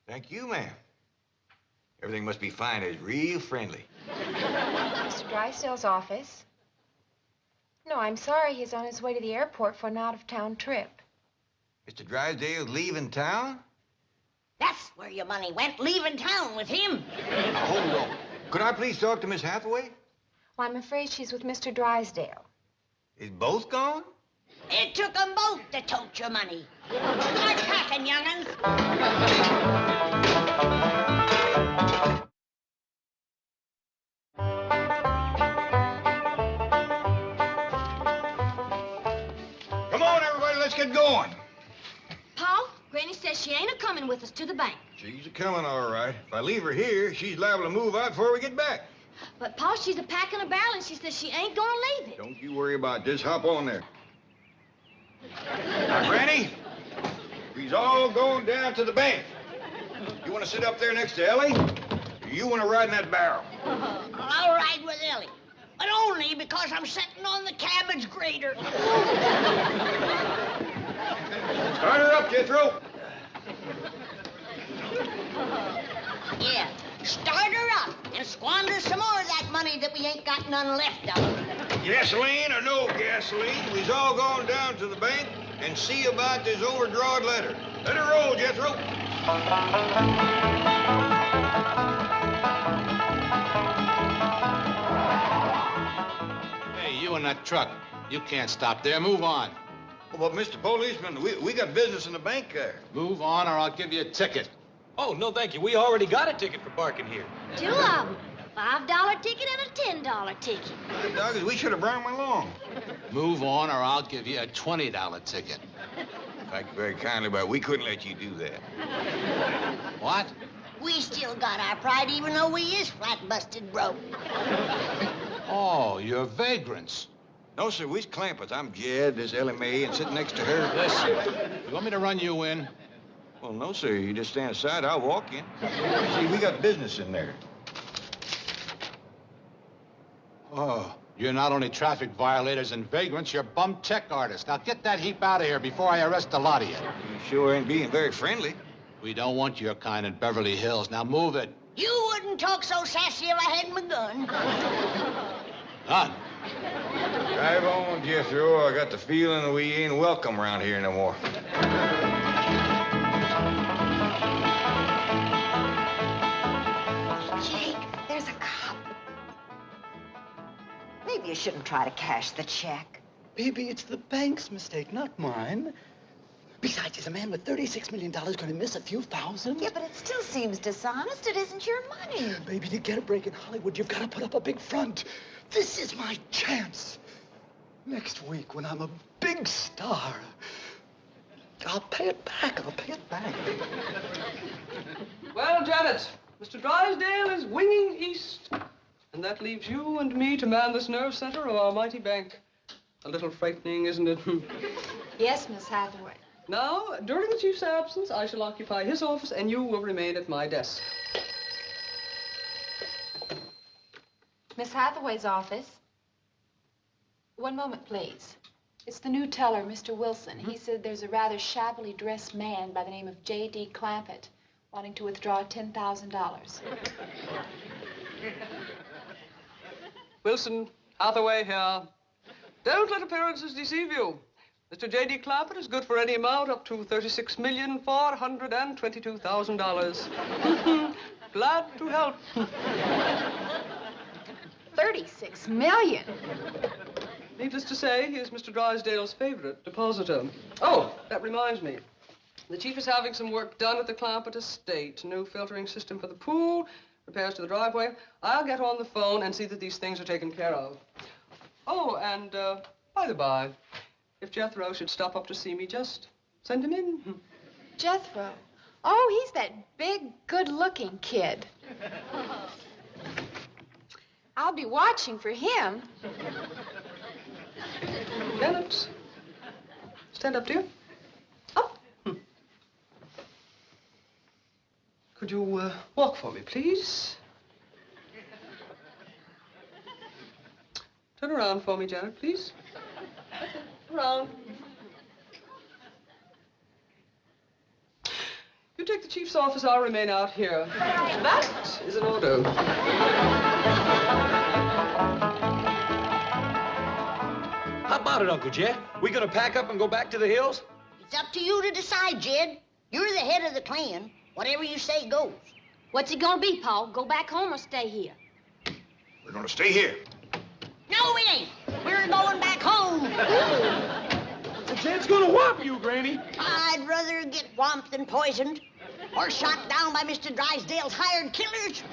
[SPEAKER 4] Thank you, ma'am. Everything must be fine. It's real friendly.
[SPEAKER 17] Mr. Drysdale's office? No, I'm sorry. He's on his way to the airport for an out-of-town trip.
[SPEAKER 4] Mr. Drysdale's leaving town?
[SPEAKER 3] That's where your money went, leaving town with him.
[SPEAKER 4] Now, hold on. Could I please talk to Miss Hathaway?
[SPEAKER 17] Well, I'm afraid she's with Mr. Drysdale.
[SPEAKER 4] Is both gone?
[SPEAKER 3] It took them both to tote your money. Start packing, young'uns.
[SPEAKER 4] Come on, everybody, let's get going.
[SPEAKER 18] Paul, Granny says she ain't a-coming with us to the bank.
[SPEAKER 4] She's a-coming, all right. If I leave her here, she's liable to move out before we get back.
[SPEAKER 18] But, Paul, she's a-packing a barrel, and she says she ain't gonna leave it.
[SPEAKER 4] Don't you worry about it. Just hop on there. Now, Granny, we's all going down to the bank. You want to sit up there next to Ellie? Or you want to ride in that barrel?
[SPEAKER 3] I'll ride with Ellie. But only because I'm sitting on the cabbage grater.
[SPEAKER 4] Start her up, Jethro.
[SPEAKER 3] Yeah, start her up and squander some more of that money that we ain't got none left of.
[SPEAKER 4] Gasoline or no gasoline, we's all going down to the bank and see about this overdrawed letter. Let her roll, Jethro.
[SPEAKER 10] Hey, you in that truck. You can't stop there. Move on.
[SPEAKER 4] Well, but Mr. Policeman, we got business in the bank there.
[SPEAKER 10] Move on or I'll give you a ticket.
[SPEAKER 16] Oh, no, thank you. We already got a ticket for parking here.
[SPEAKER 18] Two of them. $5 ticket and a $10 ticket.
[SPEAKER 4] Doggers, we should have brought them along.
[SPEAKER 10] Move on or I'll give you a $20 ticket.
[SPEAKER 4] Thank you very kindly, but we couldn't let you do that.
[SPEAKER 10] What?
[SPEAKER 3] We still got our pride even though we is flat busted broke.
[SPEAKER 10] Oh, you're vagrants.
[SPEAKER 4] No, sir, we's Clampetts. I'm Jed, this Ellie May, and sitting next to her.
[SPEAKER 10] Listen, you want me to run you in?
[SPEAKER 4] Well, no, sir. You just stand aside. I'll walk in. See, we got business in there.
[SPEAKER 10] Oh, you're not only traffic violators and vagrants, you're bum check artists. Now get that heap out of here before I arrest a lot of you.
[SPEAKER 4] You sure ain't being very friendly.
[SPEAKER 10] We don't want your kind in Beverly Hills. Now move it.
[SPEAKER 3] You wouldn't talk so sassy if I had my gun.
[SPEAKER 10] None.
[SPEAKER 4] Drive on, Jethro. I got the feeling that we ain't welcome around here no more.
[SPEAKER 11] Jake, there's a cop. Maybe you shouldn't try to cash the check.
[SPEAKER 22] Baby, it's the bank's mistake, not mine. Besides, is a man with $36 million going to miss a few thousand?
[SPEAKER 11] Yeah, but it still seems dishonest. It isn't your money.
[SPEAKER 22] Baby, to get a break in Hollywood, you've got to put up a big front. This is my chance. Next week, when I'm a big star, I'll pay it back. I'll pay it back.
[SPEAKER 8] Well, Janet, Mr. Drysdale is winging east. And that leaves you and me to man this nerve center of our mighty bank. A little frightening, isn't it?
[SPEAKER 17] Yes, Miss Hathaway.
[SPEAKER 8] Now, during the chief's absence, I shall occupy his office, and you will remain at my desk.
[SPEAKER 17] Miss Hathaway's office. One moment, please. It's the new teller, Mr. Wilson. He said there's a rather shabbily dressed man by the name of J.D. Clampett wanting to withdraw $10,000.
[SPEAKER 8] Wilson, Hathaway here. Don't let appearances deceive you. Mr. J.D. Clampett is good for any amount up to $36,422,000. Glad to help.
[SPEAKER 17] $36 million.
[SPEAKER 8] Needless to say, he is Mr. Drysdale's favorite depositor. Oh, that reminds me. The chief is having some work done at the Clampett estate. New filtering system for the pool, repairs to the driveway. I'll get on the phone and see that these things are taken care of. Oh, and by the by, if Jethro should stop up to see me, just send him in.
[SPEAKER 17] Jethro? Oh, he's that big, good-looking kid. I'll be watching for him.
[SPEAKER 8] Janet, stand up, dear. Up. Could you walk for me, please? Turn around for me, Janet, please. Around. You take the chief's office, I'll remain out here. That is an order.
[SPEAKER 16] How about it, Uncle Jed? We gonna pack up and go back to the hills?
[SPEAKER 3] It's up to you to decide, Jed. You're the head of the clan. Whatever you say goes.
[SPEAKER 18] What's it gonna be, Paul? Go back home or stay here?
[SPEAKER 4] We're gonna stay here.
[SPEAKER 3] No, we ain't. We're going back home.
[SPEAKER 16] Jed's gonna whop you, Granny.
[SPEAKER 3] I'd rather get whomped than poisoned. Or shot down by Mr. Drysdale's hired killers.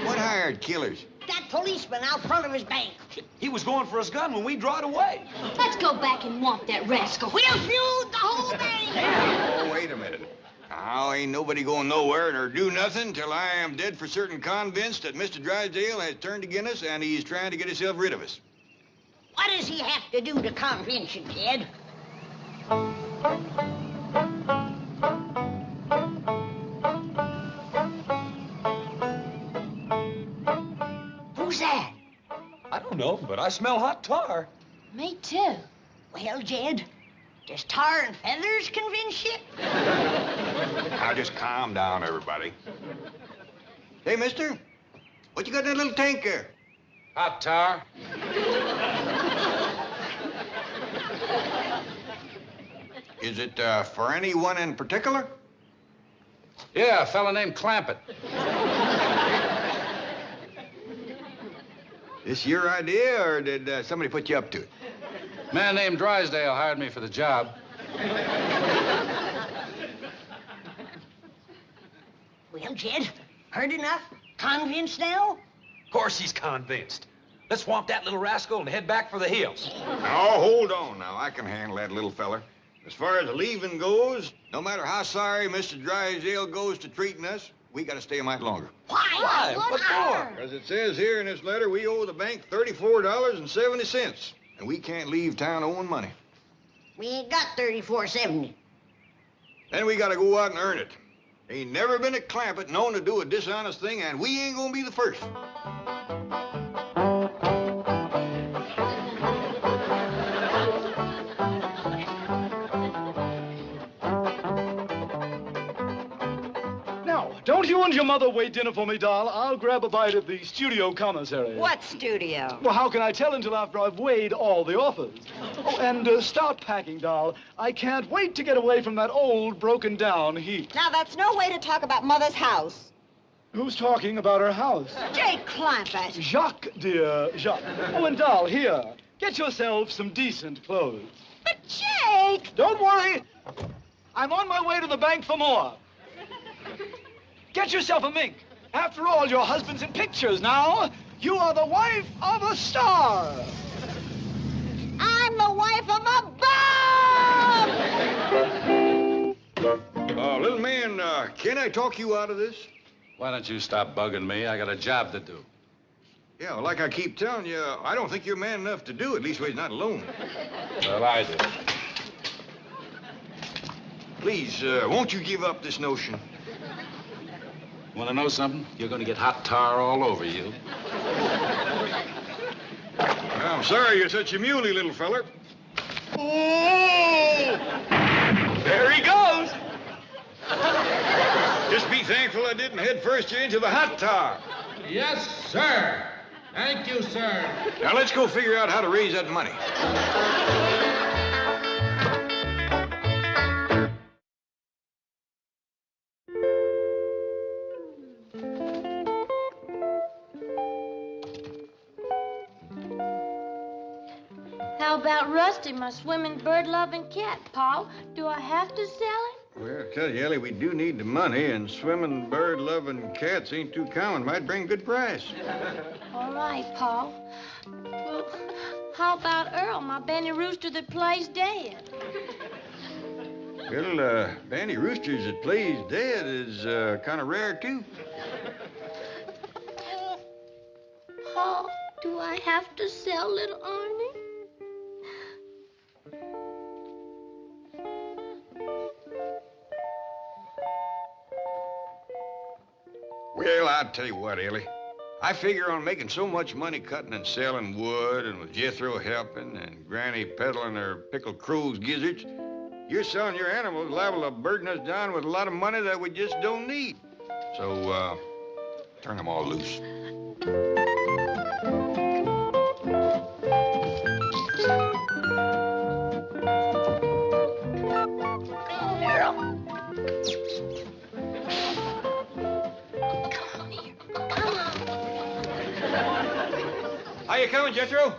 [SPEAKER 4] What hired killers?
[SPEAKER 3] That policeman out front of his bank.
[SPEAKER 16] He was going for his gun when we drawed away.
[SPEAKER 18] Let's go back and whomp that rascal.
[SPEAKER 3] We'll feud the whole thing.
[SPEAKER 4] Oh, wait a minute. Now, ain't nobody going nowhere or do nothing till I am dead for certain convinced that Mr. Drysdale has turned against us and he's trying to get himself rid of us.
[SPEAKER 3] What does he have to do to convince you, Jed? Who's that?
[SPEAKER 16] I don't know, but I smell hot tar.
[SPEAKER 18] Me too.
[SPEAKER 3] Well, Jed, does tar and feathers convince you?
[SPEAKER 4] Now, just calm down, everybody. Hey, mister, what you got in that little tank there?
[SPEAKER 9] Hot tar.
[SPEAKER 4] Is it for anyone in particular?
[SPEAKER 9] Yeah, a fella named Clampett.
[SPEAKER 4] This your idea, or did somebody put you up to it?
[SPEAKER 9] A man named Drysdale hired me for the job.
[SPEAKER 3] Well, Jed, heard enough? Convinced now?
[SPEAKER 16] Of course he's convinced. Let's swamp that little rascal and head back for the hills.
[SPEAKER 4] Now, hold on now. I can handle that little feller. As far as the leaving goes, no matter how sorry Mr. Drysdale goes to treating us, we got to stay a mite longer.
[SPEAKER 3] Why?
[SPEAKER 16] What for?
[SPEAKER 4] Because it says here in this letter we owe the bank $34.70, and we can't leave town owing money.
[SPEAKER 3] We ain't got $34.70.
[SPEAKER 4] Then we got to go out and earn it. Ain't never been a Clampett known to do a dishonest thing, and we ain't gonna be the first.
[SPEAKER 22] Don't you and your mother wait dinner for me, doll. I'll grab a bite at the studio commissary.
[SPEAKER 11] What studio?
[SPEAKER 22] Well, how can I tell until after I've weighed all the offers? Oh, and start packing, doll. I can't wait to get away from that old, broken-down heap.
[SPEAKER 11] Now, that's no way to talk about Mother's house.
[SPEAKER 22] Who's talking about her house?
[SPEAKER 11] Jake Clampett.
[SPEAKER 22] Jacques, dear, Jacques. Oh, and doll, here. Get yourself some decent clothes.
[SPEAKER 11] But, Jake!
[SPEAKER 22] Don't worry. I'm on my way to the bank for more. Get yourself a mink. After all, your husband's in pictures now. You are the wife of a star.
[SPEAKER 3] I'm the wife of a bum!
[SPEAKER 4] Little man, can I talk you out of this?
[SPEAKER 9] Why don't you stop bugging me? I got a job to do.
[SPEAKER 4] Yeah, well, like I keep telling you, I don't think you're man enough to do it. At least he's not alone.
[SPEAKER 9] Well, I do.
[SPEAKER 4] Please, won't you give up this notion?
[SPEAKER 9] Want to know something? You're going to get hot tar all over you.
[SPEAKER 4] I'm sorry you're such a muley, little feller.
[SPEAKER 22] Oh!
[SPEAKER 4] There he goes. Just be thankful I didn't head first you into the hot tar.
[SPEAKER 10] Yes, sir. Thank you, sir.
[SPEAKER 4] Now let's go figure out how to raise that money.
[SPEAKER 18] How about Rusty, my swimming, bird-loving cat, Paul? Do I have to sell him?
[SPEAKER 4] Well, I tell you, Ellie, we do need the money, and swimming, bird-loving cats ain't too common. Might bring good price.
[SPEAKER 18] All right, Paul. Well, how about Earl, my Benny Rooster that plays dead?
[SPEAKER 4] Well, Bandy Roosters that plays dead is kind of rare, too.
[SPEAKER 18] Paul, do I have to sell little Arnie?
[SPEAKER 4] Well, I'll tell you what, Ellie. I figure on making so much money cutting and selling wood, and with Jethro helping, and Granny peddling her pickled crow's gizzards, you're selling your animals liable to burden us down with a lot of money that we just don't need. So, turn them all loose.
[SPEAKER 5] How you coming, Jethro?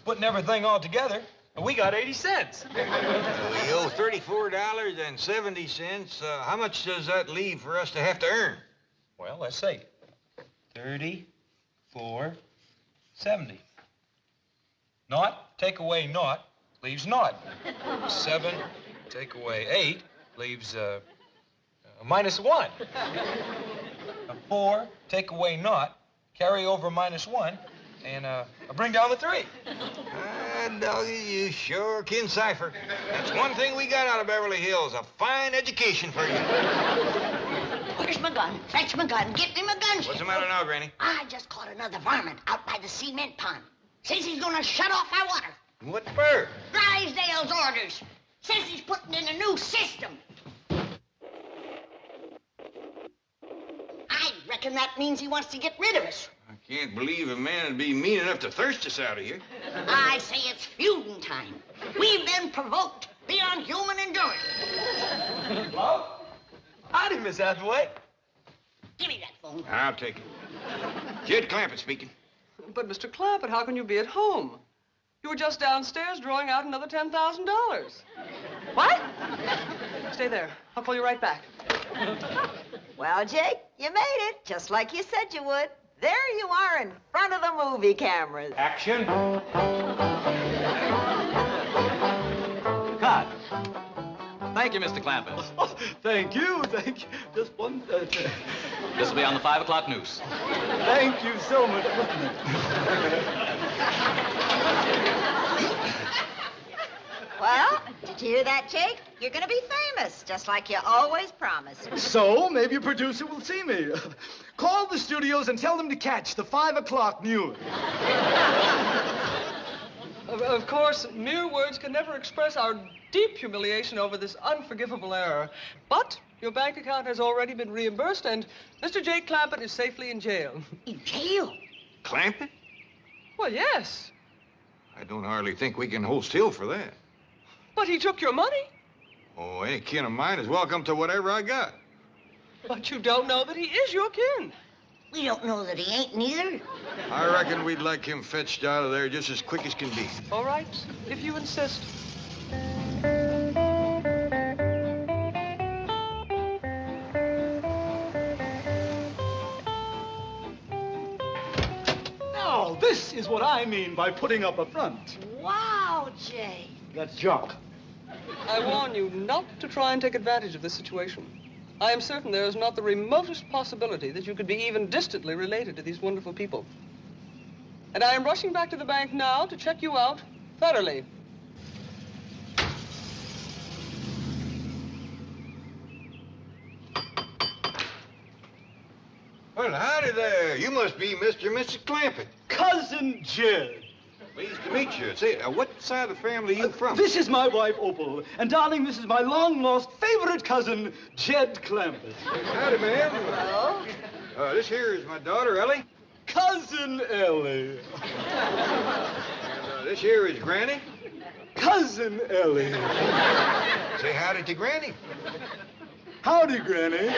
[SPEAKER 5] Putting everything all together, and we got 80 cents.
[SPEAKER 4] We owe $34.70. How much does that leave for us to have to earn?
[SPEAKER 5] Well, let's see. 34.70. Naught, take away naught, leaves naught. 7, take away 8, leaves -1. 4, take away naught, carry over -1, and bring down the 3.
[SPEAKER 4] Doggy, you sure can cipher. That's one thing we got out of Beverly Hills, a fine education for you.
[SPEAKER 3] Where's my gun? Fetch my gun. Get me my gun.
[SPEAKER 4] What's the matter now, Granny?
[SPEAKER 3] I just caught another varmint out by the cement pond. Says he's gonna shut off my water.
[SPEAKER 4] What for?
[SPEAKER 3] Drysdale's orders. Says he's putting in a new system. I reckon that means he wants to get rid of us.
[SPEAKER 4] I can't believe a man would be mean enough to thirst us out of here.
[SPEAKER 3] I say it's feuding time. We've been provoked beyond human endurance.
[SPEAKER 5] Hello? Howdy, Miss Hathaway.
[SPEAKER 3] Give me that phone.
[SPEAKER 4] I'll take it. Jed Clampett speaking.
[SPEAKER 8] But, Mr. Clampett, how can you be at home? You were just downstairs drawing out another $10,000. What? Stay there. I'll call you right back.
[SPEAKER 12] Well, Jake, you made it, just like you said you would. There you are in front of the movie cameras.
[SPEAKER 9] Action. Cut. Thank you, Mr. Clampett.
[SPEAKER 22] Oh, thank you. Just one...
[SPEAKER 9] This will be on the 5 o'clock news.
[SPEAKER 22] Thank you so much.
[SPEAKER 12] Well, did you hear that, Jake? You're going to be famous, just like you always promised.
[SPEAKER 22] So, maybe a producer will see me. Call the studios and tell them to catch the 5 o'clock news.
[SPEAKER 8] Of course, mere words can never express our deep humiliation over this unforgivable error. But your bank account has already been reimbursed, and Mr. Jake Clampett is safely in jail.
[SPEAKER 3] In jail?
[SPEAKER 4] Clampett?
[SPEAKER 8] Well, yes.
[SPEAKER 4] I don't hardly think we can hold still for that.
[SPEAKER 8] But he took your money.
[SPEAKER 4] Oh, any kin of mine is welcome to whatever I got.
[SPEAKER 8] But you don't know that he is your kin.
[SPEAKER 3] We don't know that he ain't neither.
[SPEAKER 4] I reckon we'd like him fetched out of there just as quick as can be.
[SPEAKER 8] All right, if you insist.
[SPEAKER 22] Now, this is what I mean by putting up a front.
[SPEAKER 3] Wow, Jay.
[SPEAKER 22] That's junk.
[SPEAKER 8] I warn you not to try and take advantage of this situation. I am certain there is not the remotest possibility that you could be even distantly related to these wonderful people. And I am rushing back to the bank now to check you out thoroughly.
[SPEAKER 4] Well, howdy there. You must be Mr. and Mrs. Clampett.
[SPEAKER 22] Cousin Jed.
[SPEAKER 4] Pleased to meet you. Say, what side of the family are you from?
[SPEAKER 22] This is my wife, Opal. And, darling, this is my long-lost favorite cousin, Jed Clampett.
[SPEAKER 4] Howdy, ma'am. Hello. This here is my daughter, Ellie.
[SPEAKER 22] Cousin Ellie.
[SPEAKER 4] And this here is Granny.
[SPEAKER 22] Cousin Ellie.
[SPEAKER 4] Say howdy to Granny.
[SPEAKER 22] Howdy, Granny.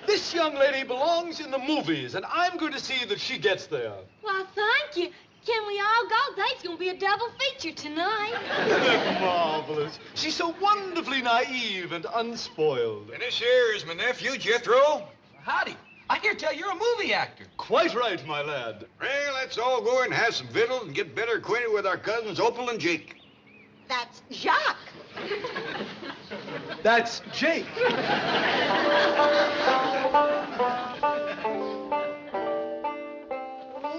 [SPEAKER 22] This young lady belongs in the movies, and I'm going to see that she gets there.
[SPEAKER 18] Well, thank you. Can we all go? There's going to be a double feature tonight.
[SPEAKER 22] Isn't that marvelous? She's so wonderfully naive and unspoiled.
[SPEAKER 4] And this here is my nephew, Jethro.
[SPEAKER 16] Howdy. I hear tell you're a movie actor.
[SPEAKER 22] Quite right, my lad.
[SPEAKER 4] Well, let's all go and have some victuals and get better acquainted with our cousins Opal and Jake.
[SPEAKER 3] That's Jacques.
[SPEAKER 22] That's Jake.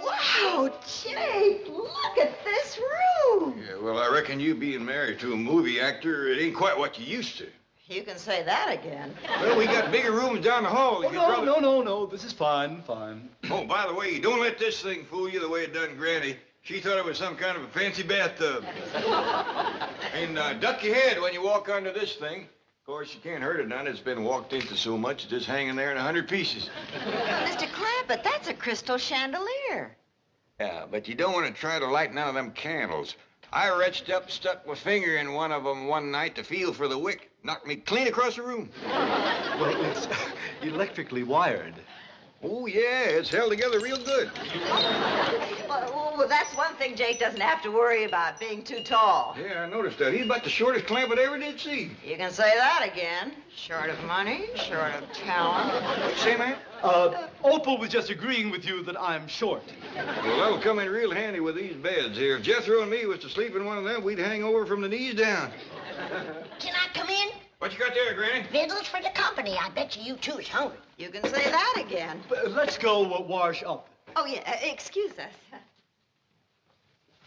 [SPEAKER 3] Wow, Jake, look at this room.
[SPEAKER 4] Yeah, well, I reckon you being married to a movie actor, it ain't quite what you used to.
[SPEAKER 12] You can say that again.
[SPEAKER 4] Well, we got bigger rooms down the hall.
[SPEAKER 22] Oh, no. This is fine.
[SPEAKER 4] Oh, by the way, don't let this thing fool you the way it done Granny. She thought it was some kind of a fancy bathtub. And duck your head when you walk under this thing. Of course, you can't hurt it none. It's been walked into so much, it's just hanging there in 100 pieces.
[SPEAKER 12] Mr. Clampett, that's a crystal chandelier.
[SPEAKER 4] Yeah, but you don't want to try to light none of them candles. I reached up, stuck my finger in one of them one night to feel for the wick. Knocked me clean across the room.
[SPEAKER 22] Well, it's electrically wired.
[SPEAKER 4] Oh, yeah, it's held together real good.
[SPEAKER 12] Well, that's one thing Jake doesn't have to worry about, being too tall.
[SPEAKER 4] Yeah, I noticed that. He's about the shortest Clampett I ever did see.
[SPEAKER 12] You can say that again. Short of money, short of talent.
[SPEAKER 4] What you say, man?
[SPEAKER 22] Opal was just agreeing with you that I'm short.
[SPEAKER 4] Well, that'll come in real handy with these beds here. If Jethro and me was to sleep in one of them, we'd hang over from the knees down.
[SPEAKER 3] Can I come in?
[SPEAKER 4] What you got there, Granny?
[SPEAKER 3] Victuals for the company. I bet you two's hungry.
[SPEAKER 12] You can say that again.
[SPEAKER 22] Let's go wash up.
[SPEAKER 12] Oh, yeah, excuse us.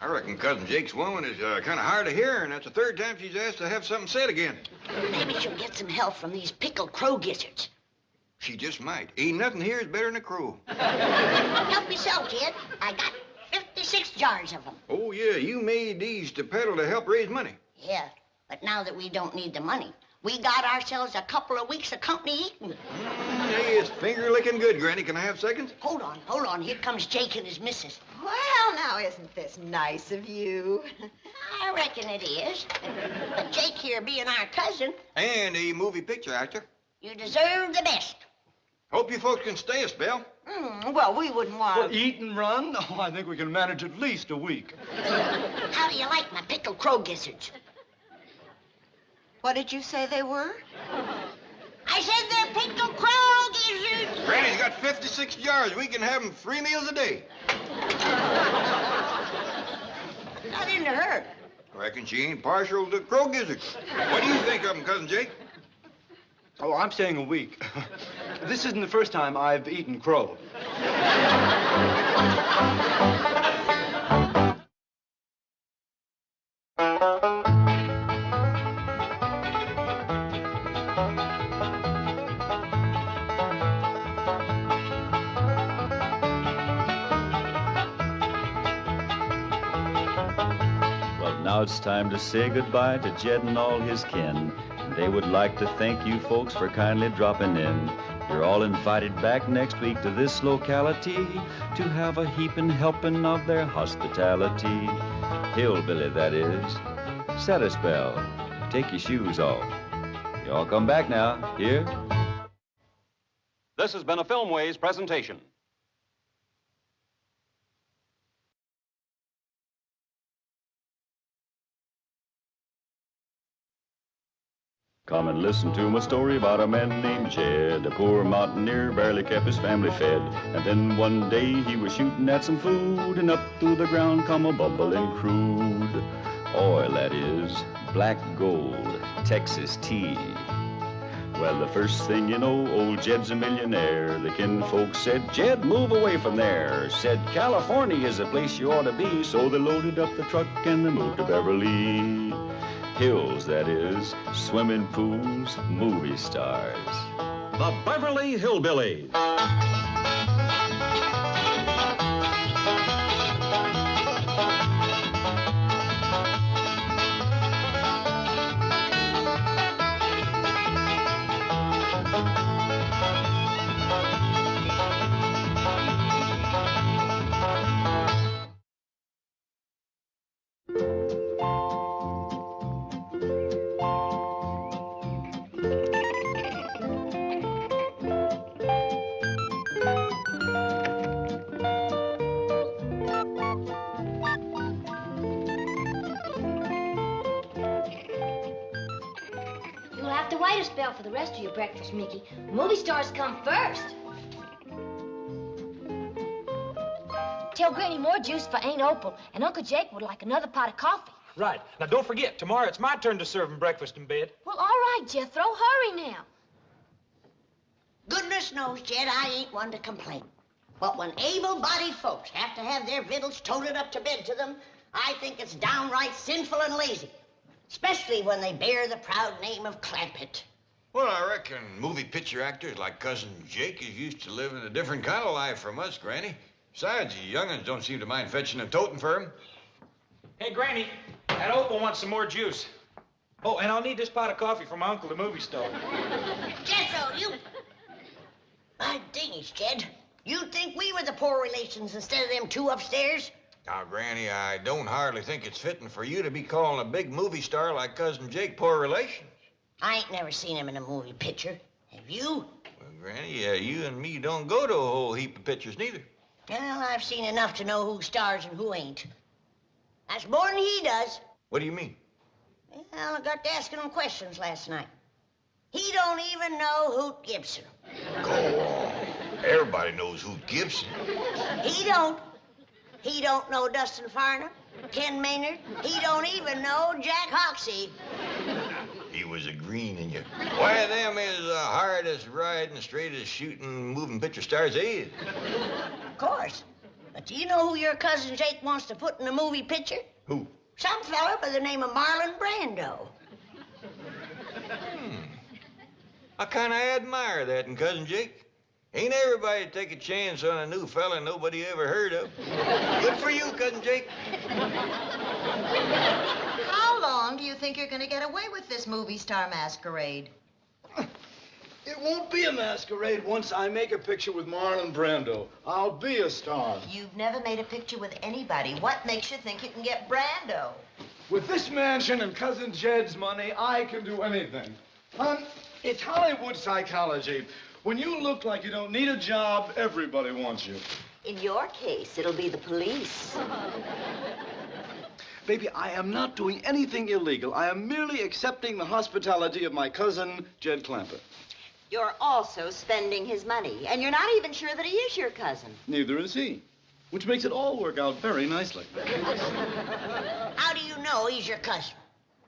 [SPEAKER 4] I reckon Cousin Jake's woman is kind of hard of hearing. That's the third time she's asked to have something said again.
[SPEAKER 3] Maybe she'll get some help from these pickled crow gizzards.
[SPEAKER 4] She just might. Ain't nothing here is better than a crow.
[SPEAKER 3] Help yourself, kid. I got 56 jars of them.
[SPEAKER 4] Oh, yeah, you made these to peddle to help raise money.
[SPEAKER 3] Yeah, but now that we don't need the money, we got ourselves a couple of weeks of company eating.
[SPEAKER 4] Hey, it's finger-licking good, Granny. Can I have seconds?
[SPEAKER 3] Hold on. Here comes Jake and his missus.
[SPEAKER 12] Well, now, isn't this nice of you?
[SPEAKER 3] I reckon it is. But Jake here being our cousin...
[SPEAKER 4] And a movie picture actor.
[SPEAKER 3] You deserve the best.
[SPEAKER 4] Hope you folks can stay a spell.
[SPEAKER 12] Well, we wouldn't want...
[SPEAKER 22] Well, eat and run? Oh, I think we can manage at least a week.
[SPEAKER 3] How do you like my pickled crow gizzards?
[SPEAKER 12] What did you say they were?
[SPEAKER 3] I said they're pickled crow gizzards.
[SPEAKER 4] Granny's got 56 jars. We can have them 3 meals a day.
[SPEAKER 3] Not into her.
[SPEAKER 4] I reckon she ain't partial to crow gizzards. What do you think of them, Cousin Jake?
[SPEAKER 22] Oh, I'm saying a week. This isn't the first time I've eaten crow.
[SPEAKER 1] Now it's time to say goodbye to Jed and all his kin. And they would like to thank you folks for kindly dropping in. You're all invited back next week to this locality to have a heaping helping of their hospitality. Hillbilly, that is. Set a spell. Take your shoes off. Y'all come back now. Here.
[SPEAKER 2] This has been a Filmways presentation.
[SPEAKER 1] Come and listen to my story about a man named Jed. A poor mountaineer barely kept his family fed. And then one day he was shooting at some food, and up through the ground come a bubbling crude oil, that is, black gold, Texas tea. Well, the first thing you know, old Jed's a millionaire. The kinfolk said, Jed, move away from there. Said, California is the place you ought to be. So they loaded up the truck and they moved to Beverly Hills, that is, swimming pools, movie stars.
[SPEAKER 2] The Beverly Hillbillies.
[SPEAKER 18] You'll have to wait a spell for the rest of your breakfast, Mickey. Movie stars come first. Tell Granny more juice for Aunt Opal, and Uncle Jake would like another pot of coffee.
[SPEAKER 16] Right. Now, don't forget, tomorrow it's my turn to serve 'em breakfast in bed.
[SPEAKER 18] Well, all right, Jethro, hurry now.
[SPEAKER 3] Goodness knows, Jed, I ain't one to complain. But when able-bodied folks have to have their victuals toted up to bed to them, I think it's downright sinful and lazy. Especially when they bear the proud name of Clampett.
[SPEAKER 4] Well, I reckon movie picture actors like Cousin Jake is used to living a different kind of life from us, Granny. Besides, the young'uns don't seem to mind fetching and toting for him.
[SPEAKER 16] Hey, Granny, that Opal wants some more juice. Oh, and I'll need this pot of coffee from my uncle, the movie star.
[SPEAKER 3] Jethro, you... My dingies, Jed. You'd think we were the poor relations instead of them two upstairs?
[SPEAKER 4] Now, Granny, I don't hardly think it's fitting for you to be calling a big movie star like Cousin Jake poor relations.
[SPEAKER 3] I ain't never seen him in a movie picture. Have you?
[SPEAKER 4] Well, Granny, you and me don't go to a whole heap of pictures neither.
[SPEAKER 3] Well, I've seen enough to know who stars and who ain't. That's more than he does.
[SPEAKER 4] What do you mean?
[SPEAKER 3] Well, I got to asking him questions last night. He don't even know Hoot Gibson.
[SPEAKER 4] Go on. Everybody knows who Gibson.
[SPEAKER 3] He don't. He don't know Dustin Farnham, Ken Maynard. He don't even know Jack Hoxie.
[SPEAKER 4] He was a green in you. Why, them is the hardest riding, straightest shooting, moving picture stars there is.
[SPEAKER 3] Of course. But do you know who your cousin Jake wants to put in a movie picture?
[SPEAKER 4] Who?
[SPEAKER 3] Some fella by the name of Marlon Brando.
[SPEAKER 4] I kind of admire that in Cousin Jake. Ain't everybody take a chance on a new fella nobody ever heard of. Good for you, Cousin Jake.
[SPEAKER 12] How long do you think you're going to get away with this movie star masquerade?
[SPEAKER 22] It won't be a masquerade once I make a picture with Marlon Brando. I'll be a star.
[SPEAKER 12] You've never made a picture with anybody. What makes you think you can get Brando?
[SPEAKER 22] With this mansion and Cousin Jed's money, I can do anything. Hon, it's Hollywood psychology. When you look like you don't need a job, everybody wants you.
[SPEAKER 12] In your case, it'll be the police.
[SPEAKER 22] Baby, I am not doing anything illegal. I am merely accepting the hospitality of my cousin, Jed Clampett.
[SPEAKER 12] You're also spending his money, and you're not even sure that he is your cousin.
[SPEAKER 22] Neither is he, which makes it all work out very nicely.
[SPEAKER 3] How do you know he's your cousin?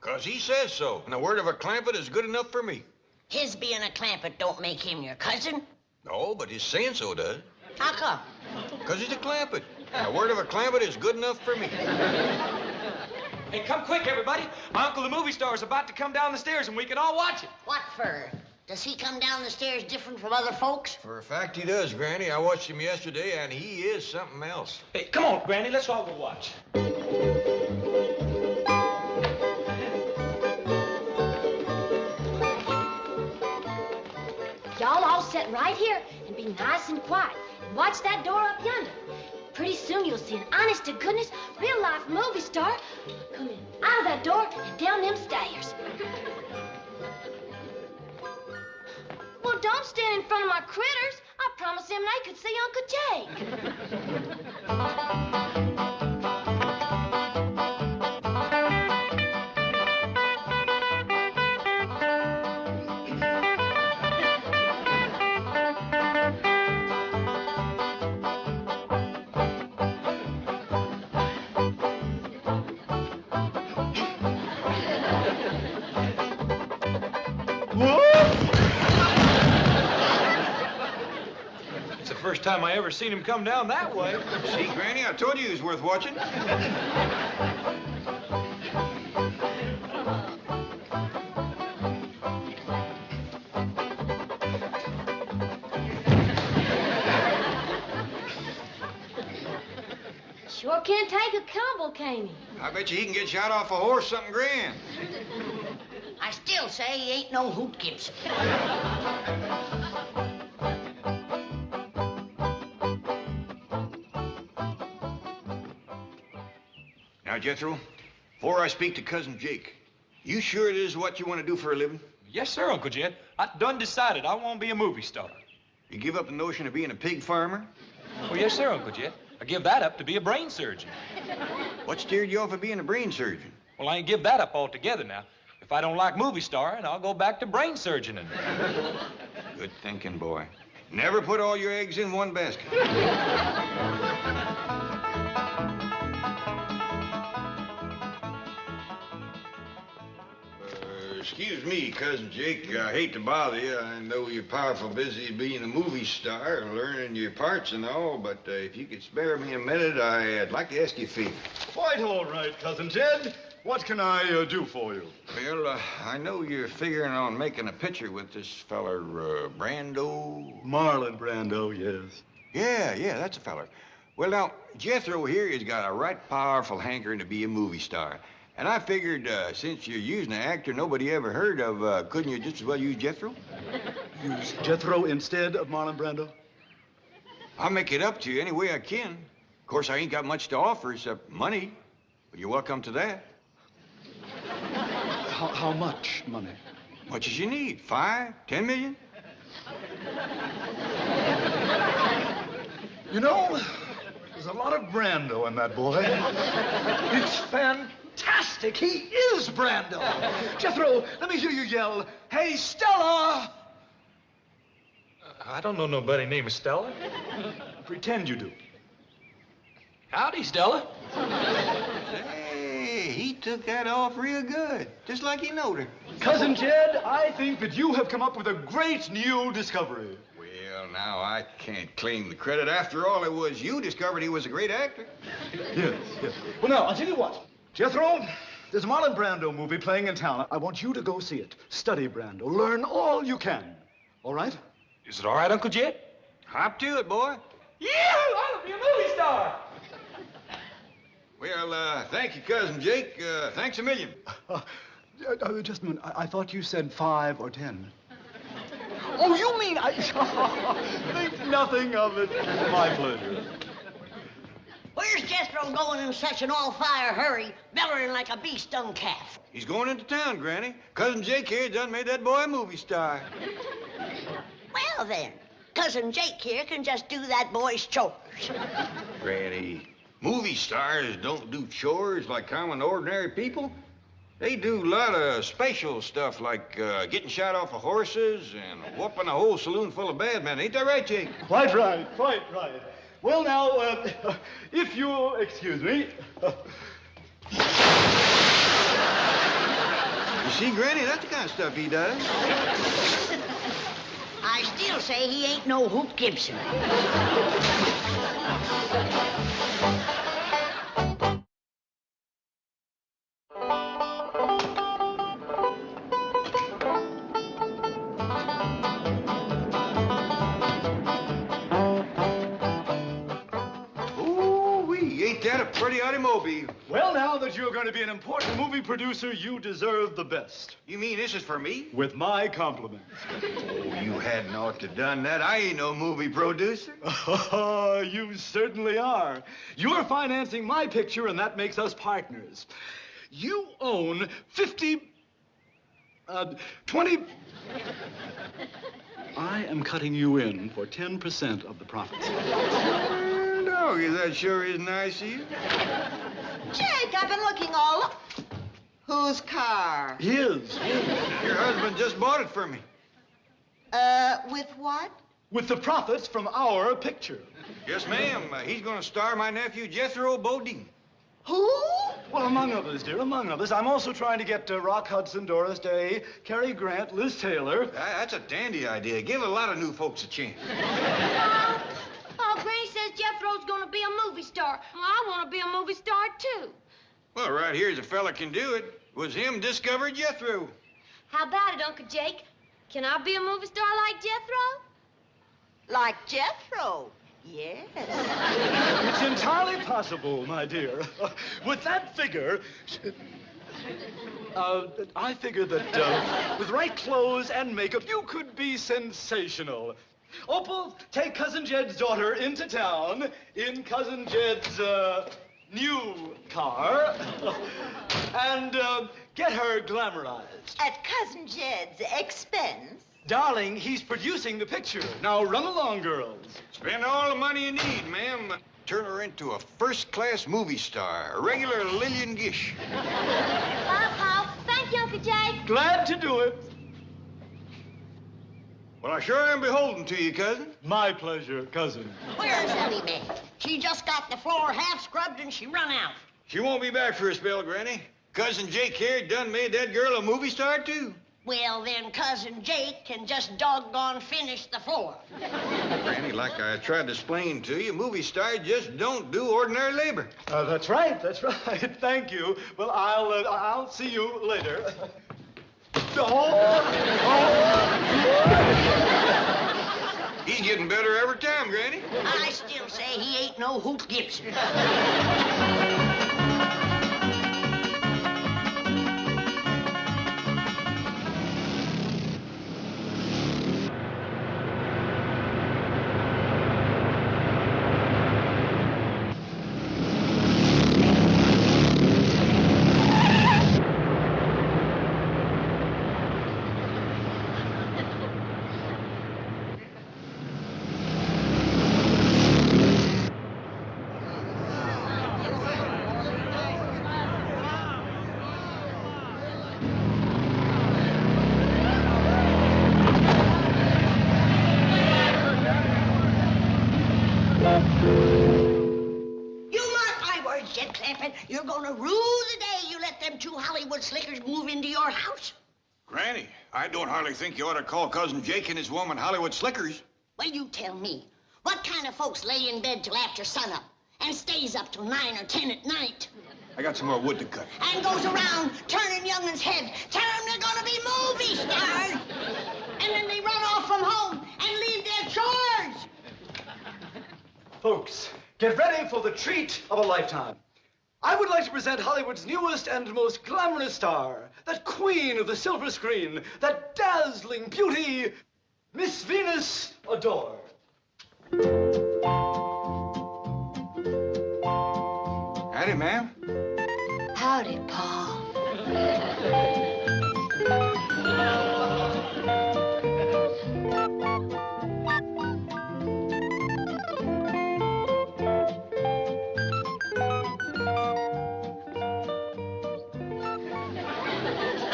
[SPEAKER 4] 'Cause he says so, and a word of a Clampett is good enough for me.
[SPEAKER 3] His being a Clampett don't make him your cousin.
[SPEAKER 4] No, but his saying so does.
[SPEAKER 3] How come?
[SPEAKER 4] 'Cause he's a Clampett. And a word of a Clampett is good enough for me.
[SPEAKER 16] Hey, come quick, everybody. My uncle, the movie star, is about to come down the stairs, and we can all watch it.
[SPEAKER 3] What for? Does he come down the stairs different from other folks?
[SPEAKER 4] For a fact, he does, Granny. I watched him yesterday, and he is something else.
[SPEAKER 16] Hey, come on, Granny. Let's all go watch.
[SPEAKER 18] Y'all all sit right here and be nice and quiet. And watch that door up yonder. Pretty soon you'll see an honest-to-goodness, real-life movie star come in out of that door and down them stairs. Well, don't stand in front of my critters. I promised them they could see Uncle Jake.
[SPEAKER 16] It's the first time I ever seen him come down that way.
[SPEAKER 4] See, Granny, I told you he was worth watching.
[SPEAKER 18] sure can't take a tumble, can he?
[SPEAKER 4] I bet you he can get shot off a horse something grand.
[SPEAKER 3] I still say he ain't no Hoot Gibson.
[SPEAKER 4] Now, Jethro, before I speak to Cousin Jake, you sure it is what you want to do for a living?
[SPEAKER 16] Yes, sir, Uncle Jed. I done decided I want to be a movie star.
[SPEAKER 4] You give up the notion of being a pig farmer?
[SPEAKER 16] Oh, yes, sir, Uncle Jed. I give that up to be a brain surgeon.
[SPEAKER 4] What steered you off of being a brain surgeon?
[SPEAKER 16] Well, I ain't give that up altogether now. If I don't like movie starring, I'll go back to brain surgeoning.
[SPEAKER 4] Good thinking, boy. Never put all your eggs in one basket. Excuse me, Cousin Jake. I hate to bother you. I know you're powerful busy being a movie star and learning your parts and all, but if you could spare me a minute, I'd like to ask you a favor.
[SPEAKER 14] Quite all right, Cousin Jed. What can I do for you?
[SPEAKER 4] Well, I know you're figuring on making a picture with this feller, Brando.
[SPEAKER 14] Marlon Brando, yes.
[SPEAKER 4] Yeah, that's a feller. Well, now, Jethro here has got a right powerful hankering to be a movie star. And I figured, since you're using an actor nobody ever heard of, couldn't you just as well use Jethro?
[SPEAKER 14] Use Jethro instead of Marlon Brando?
[SPEAKER 4] I'll make it up to you any way I can. Of course, I ain't got much to offer except money, but you're welcome to that.
[SPEAKER 14] How much money?
[SPEAKER 4] Much as you need. 5, 10 million?
[SPEAKER 14] You know, there's a lot of Brando in that boy. It's fantastic. He is Brando. Jethro, let me hear you yell, "Hey, Stella!"
[SPEAKER 16] I don't know nobody named Stella.
[SPEAKER 14] Pretend you do.
[SPEAKER 16] Howdy, Stella.
[SPEAKER 4] Hey, he took that off real good, just like he knowed her.
[SPEAKER 14] Cousin Jed, I think that you have come up with a great new discovery.
[SPEAKER 4] Well, now, I can't claim the credit. After all, it was you discovered he was a great actor.
[SPEAKER 14] Yes. Well, now, I'll tell you what. Jethro, there's a Marlon Brando movie playing in town. I want you to go see it. Study Brando. Learn all you can. All right?
[SPEAKER 16] Is it all right, Uncle Jed?
[SPEAKER 4] Hop to it, boy.
[SPEAKER 16] Yeah, I'll be a movie star.
[SPEAKER 4] Well, thank you, Cousin Jake. Thanks a million.
[SPEAKER 14] Just a minute. I thought you said 5 or 10. Oh, you mean I... Think nothing of it. My pleasure.
[SPEAKER 3] Where's Jethro going in such an all-fire hurry, bellowing like a bee-stung calf?
[SPEAKER 4] He's going into town, Granny. Cousin Jake here done made that boy a movie star.
[SPEAKER 3] Well, then, Cousin Jake here can just do that boy's chores.
[SPEAKER 4] Granny, movie stars don't do chores like common, ordinary people. They do a lot of special stuff like getting shot off of horses and whooping a whole saloon full of bad men. Ain't that right, Jake?
[SPEAKER 14] Quite right. Well, now, if you'll excuse me.
[SPEAKER 4] You see, Granny, that's the kind of stuff he does.
[SPEAKER 3] I still say he ain't no Hoot Gibson.
[SPEAKER 4] Pretty automobile.
[SPEAKER 14] Well, now that you're going to be an important movie producer, you deserve the best.
[SPEAKER 4] You mean this is for me?
[SPEAKER 14] With my compliments.
[SPEAKER 4] Oh, you hadn't ought to done that. I ain't no movie producer.
[SPEAKER 14] Oh, you certainly are. You're financing my picture, and that makes us partners. You own 20... I am cutting you in for 10% of the profits.
[SPEAKER 4] That sure is nice of you.
[SPEAKER 11] Jake, I've been looking all up. Whose car?
[SPEAKER 14] His.
[SPEAKER 4] Your husband just bought it for me.
[SPEAKER 11] With what?
[SPEAKER 14] With the profits from our picture.
[SPEAKER 4] Yes, ma'am. He's going to star my nephew, Jethro Bodine.
[SPEAKER 11] Who?
[SPEAKER 14] Well, among others, dear, among others. I'm also trying to get Rock Hudson, Doris Day, Cary Grant, Liz Taylor.
[SPEAKER 4] That's a dandy idea. Give a lot of new folks a chance.
[SPEAKER 18] Oh, Granny says Jethro's gonna be a movie star. Well, I want to be a movie star, too.
[SPEAKER 4] Well, right here's a fella can do it. It was him discovered Jethro.
[SPEAKER 18] How about it, Uncle Jake? Can I be a movie star like Jethro?
[SPEAKER 11] Like Jethro? Yes.
[SPEAKER 22] It's entirely possible, my dear. With that figure, I figure that with right clothes and makeup, you could be sensational. Opal, take Cousin Jed's daughter into town in Cousin Jed's new car and get her glamorized.
[SPEAKER 11] At Cousin Jed's expense?
[SPEAKER 22] Darling, he's producing the picture. Now run along, girls.
[SPEAKER 4] Spend all the money you need, ma'am. Turn her into a first-class movie star, a regular Lillian Gish.
[SPEAKER 18] Pop. Thank you, Uncle Jake.
[SPEAKER 22] Glad to do it.
[SPEAKER 4] Well, I sure am beholden to you, cousin.
[SPEAKER 22] My pleasure, cousin.
[SPEAKER 3] Where's Ellie May? She just got the floor half scrubbed and she run out.
[SPEAKER 4] She won't be back for a spell, Granny. Cousin Jake here done made that girl a movie star, too.
[SPEAKER 3] Well, then Cousin Jake can just doggone finish the floor.
[SPEAKER 4] Granny, like I tried to explain to you, movie stars just don't do ordinary labor.
[SPEAKER 22] That's right. Thank you. Well, I'll see you later.
[SPEAKER 4] He's getting better every time, Granny.
[SPEAKER 3] I still say he ain't no Hoot Gibson. You're gonna rue the day you let them two Hollywood slickers move into your house.
[SPEAKER 4] Granny, I don't hardly think you ought to call Cousin Jake and his woman Hollywood slickers.
[SPEAKER 3] Well, you tell me. What kind of folks lay in bed till after sunup and stays up till 9 or 10 at night?
[SPEAKER 4] I got some more wood to cut.
[SPEAKER 3] And goes around turning young'uns' heads, telling them they're gonna be movie stars. And then they run off from home and leave their chores.
[SPEAKER 22] Folks, get ready for the treat of a lifetime. I would like to present Hollywood's newest and most glamorous star, that queen of the silver screen, that dazzling beauty, Miss Venus Adore.
[SPEAKER 4] Howdy, ma'am.
[SPEAKER 3] Howdy, Paul.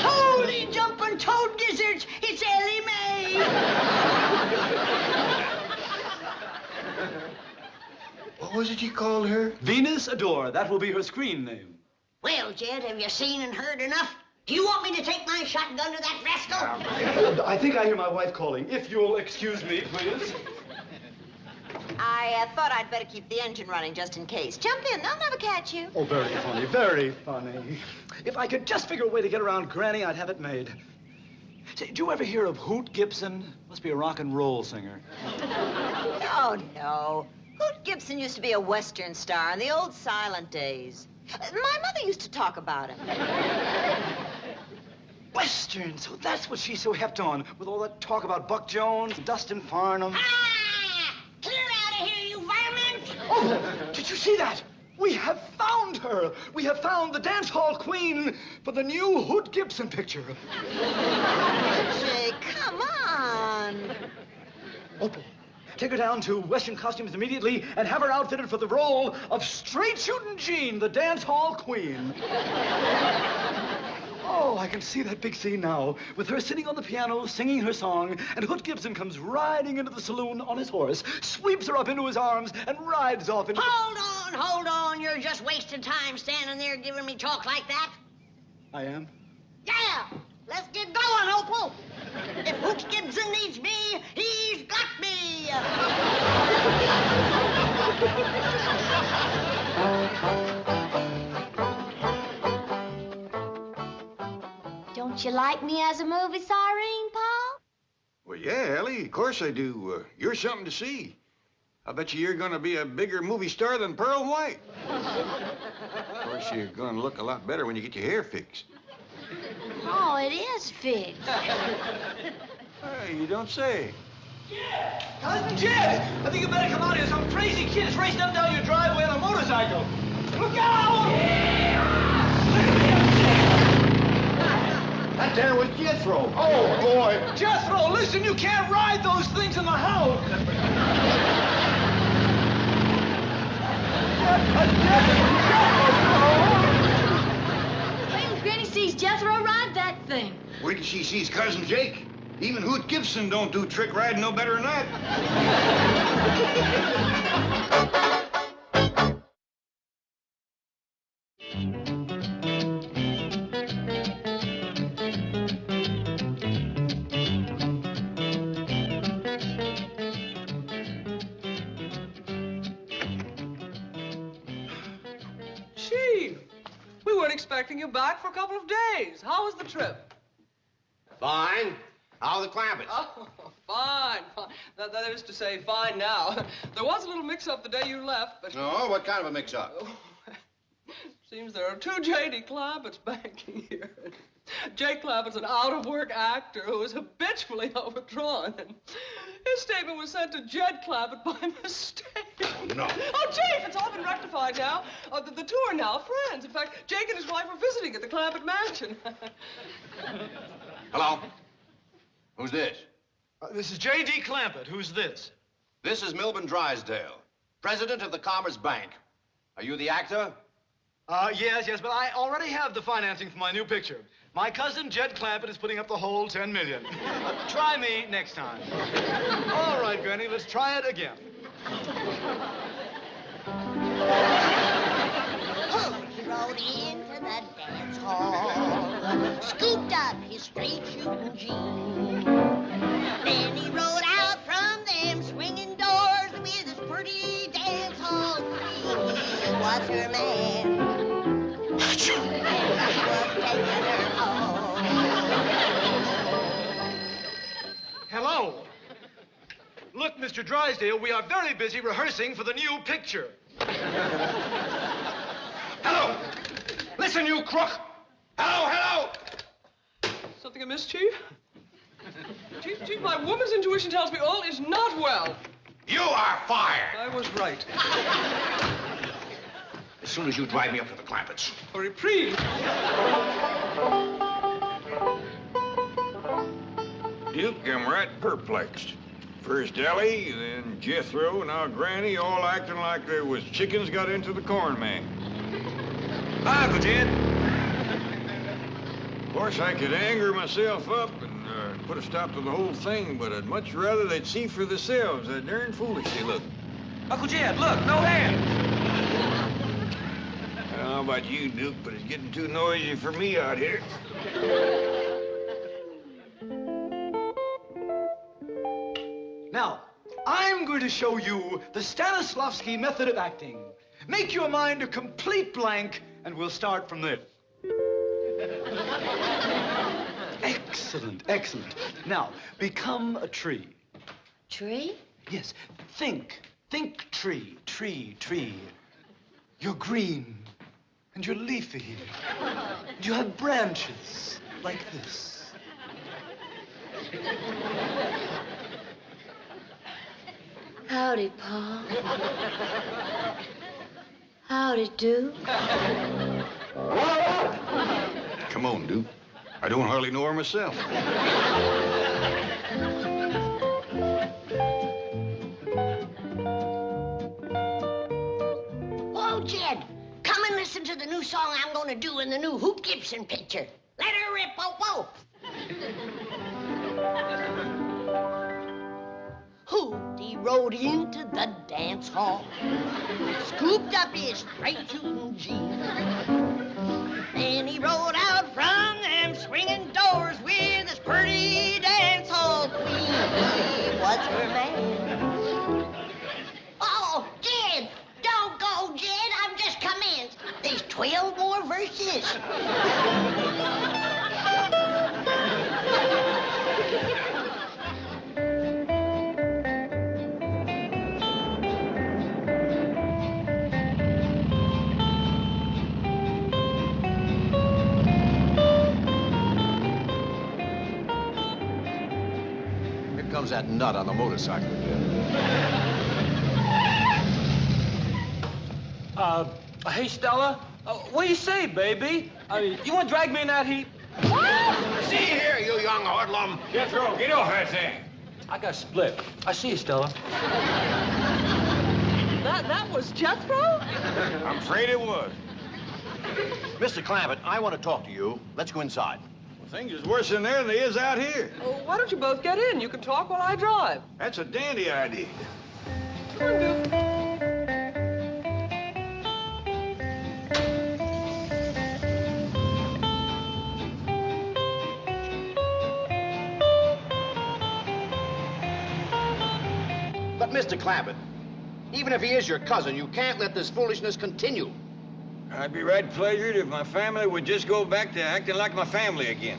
[SPEAKER 3] Holy jumping toad gizzards, it's Ellie May.
[SPEAKER 4] What was it you called her?
[SPEAKER 22] Venus Adore. That will be her screen name.
[SPEAKER 3] Well, Jed, have you seen and heard enough? Do you want me to take my shotgun to that rascal?
[SPEAKER 22] I think I hear my wife calling. If you'll excuse me, please.
[SPEAKER 12] I thought I'd better keep the engine running just in case. Jump in. They'll never catch you.
[SPEAKER 22] Oh, very funny, very funny. If I could just figure a way to get around Granny, I'd have it made. Say, did you ever hear of Hoot Gibson? Must be a rock and roll singer.
[SPEAKER 12] Oh, no. Hoot Gibson used to be a Western star in the old silent days. My mother used to talk about him.
[SPEAKER 22] Western, so that's what she's so hepped on, with all that talk about Buck Jones and Dustin Farnham.
[SPEAKER 3] Clear out of here, you varmint!
[SPEAKER 22] Oh, did you see that? We have found her. We have found the dance hall queen for the new Hoot Gibson picture.
[SPEAKER 12] Jay, come on.
[SPEAKER 22] Opal, take her down to Western Costumes immediately and have her outfitted for the role of Straight Shootin' Jean, the dance hall queen. Oh, I can see that big scene now, with her sitting on the piano, singing her song, and Hoot Gibson comes riding into the saloon on his horse, sweeps her up into his arms, and rides off into...
[SPEAKER 3] Hold on. You're just wasting time standing there giving me talk like that.
[SPEAKER 22] I am?
[SPEAKER 3] Yeah! Let's get going, Opal. If Hoot Gibson needs me, he's got me.
[SPEAKER 18] Don't you like me as a movie siren, Paul?
[SPEAKER 4] Well, yeah, Ellie, of course I do. You're something to see. I bet you're gonna be a bigger movie star than Pearl White. Of course, you're gonna look a lot better when you get your hair fixed.
[SPEAKER 18] Oh, it is fixed.
[SPEAKER 4] Hey, you don't say.
[SPEAKER 14] Cousin Jed, I think you better come out here. Some crazy kid is racing up down your driveway on a motorcycle. Look out!
[SPEAKER 7] That there was Jethro. Oh, boy.
[SPEAKER 14] Jethro, listen, you can't ride those things in the house.
[SPEAKER 18] Well, Granny sees Jethro ride that thing.
[SPEAKER 4] Wait till she sees Cousin Jake. Even Hoot Gibson don't do trick riding no better than that.
[SPEAKER 8] Gee, we weren't expecting you back for a couple of days. How was the trip?
[SPEAKER 7] Fine. How are the Clampetts?
[SPEAKER 8] Oh, fine, fine. That is to say, fine now. There was a little mix-up the day you left, but...
[SPEAKER 7] Oh, what kind of a mix-up?
[SPEAKER 8] Seems there are two J.D. Clampetts banking here. Jake Clampett's an out-of-work actor who is habitually overdrawn. His statement was sent to Jed Clampett by mistake.
[SPEAKER 7] Oh, no.
[SPEAKER 8] Oh, Jake, it's all been rectified now. The two are now friends. In fact, Jake and his wife are visiting at the Clampett mansion.
[SPEAKER 7] Hello? Who's this?
[SPEAKER 14] This is J.D. Clampett. Who's this?
[SPEAKER 7] This is Milburn Drysdale, president of the Commerce Bank. Are you the actor?
[SPEAKER 14] Yes, but I already have the financing for my new picture. My cousin, Jed Clampett, is putting up the whole $10 million. Try me next time. All right, Granny, let's try it again.
[SPEAKER 3] He rode into the dance hall, scooped up his straight shooting jeans. Then he rode out from them swinging doors with his pretty dance hall queen. He was her man. And he was taking her home.
[SPEAKER 14] Hello. Look, Mr. Drysdale, we are very busy rehearsing for the new picture.
[SPEAKER 7] Hello! Listen, you crook! Hello!
[SPEAKER 8] Something amiss, Chief? Chief, my woman's intuition tells me all is not well.
[SPEAKER 7] You are fired!
[SPEAKER 8] I was right.
[SPEAKER 7] As soon as you drive me up to the Clampetts.
[SPEAKER 8] A reprieve.
[SPEAKER 4] Duke, I'm right perplexed. First Ellie, then Jethro, now Granny, all acting like there was chickens got into the corn man.
[SPEAKER 5] Hi, Uncle Jed.
[SPEAKER 4] Of course, I could anger myself up and put a stop to the whole thing, but I'd much rather they'd see for themselves how darn foolish they look.
[SPEAKER 5] Uncle Jed, look, no hand.
[SPEAKER 4] I don't know about you, Duke, but it's getting too noisy for me out here.
[SPEAKER 14] Now, I'm going to show you the Stanislavski method of acting. Make your mind a complete blank, and we'll start from there. Excellent, excellent. Now, become a tree.
[SPEAKER 18] Tree?
[SPEAKER 14] Yes, think tree, tree. You're green, and you're leafy, and you have branches like this.
[SPEAKER 18] Howdy, Pa. Howdy, do.
[SPEAKER 4] Come on, Duke. I don't hardly know her myself.
[SPEAKER 3] Oh, Jed, come and listen to the new song I'm going to do in the new Hoot Gibson picture. Let her rip, whoa. Hooty rode into the dance hall, scooped up his straight shooting jeans. Then he rode out from them swinging doors with his pretty dance hall queen. He was her man. Oh, Jed, don't go, Jed. I've just come in. There's 12 more verses.
[SPEAKER 7] was that nut on the motorcycle?
[SPEAKER 16] Hey, Stella, what do you say, baby? You want to drag me in that heap?
[SPEAKER 4] See here, you young hoodlum. Jethro, get off that thing.
[SPEAKER 16] I got split. I see you, Stella.
[SPEAKER 8] That was Jethro?
[SPEAKER 4] I'm afraid it was.
[SPEAKER 7] Mr. Clampett, I want to talk to you. Let's go inside.
[SPEAKER 4] Well, things is worse in there than they is out here.
[SPEAKER 8] Oh, why don't you both get in? You can talk while I drive.
[SPEAKER 4] That's a dandy idea.
[SPEAKER 8] Come on, Duke.
[SPEAKER 7] But, Mr. Clampett, even if he is your cousin, you can't let this foolishness continue.
[SPEAKER 4] I'd be right pleasured if my family would just go back to acting like my family again.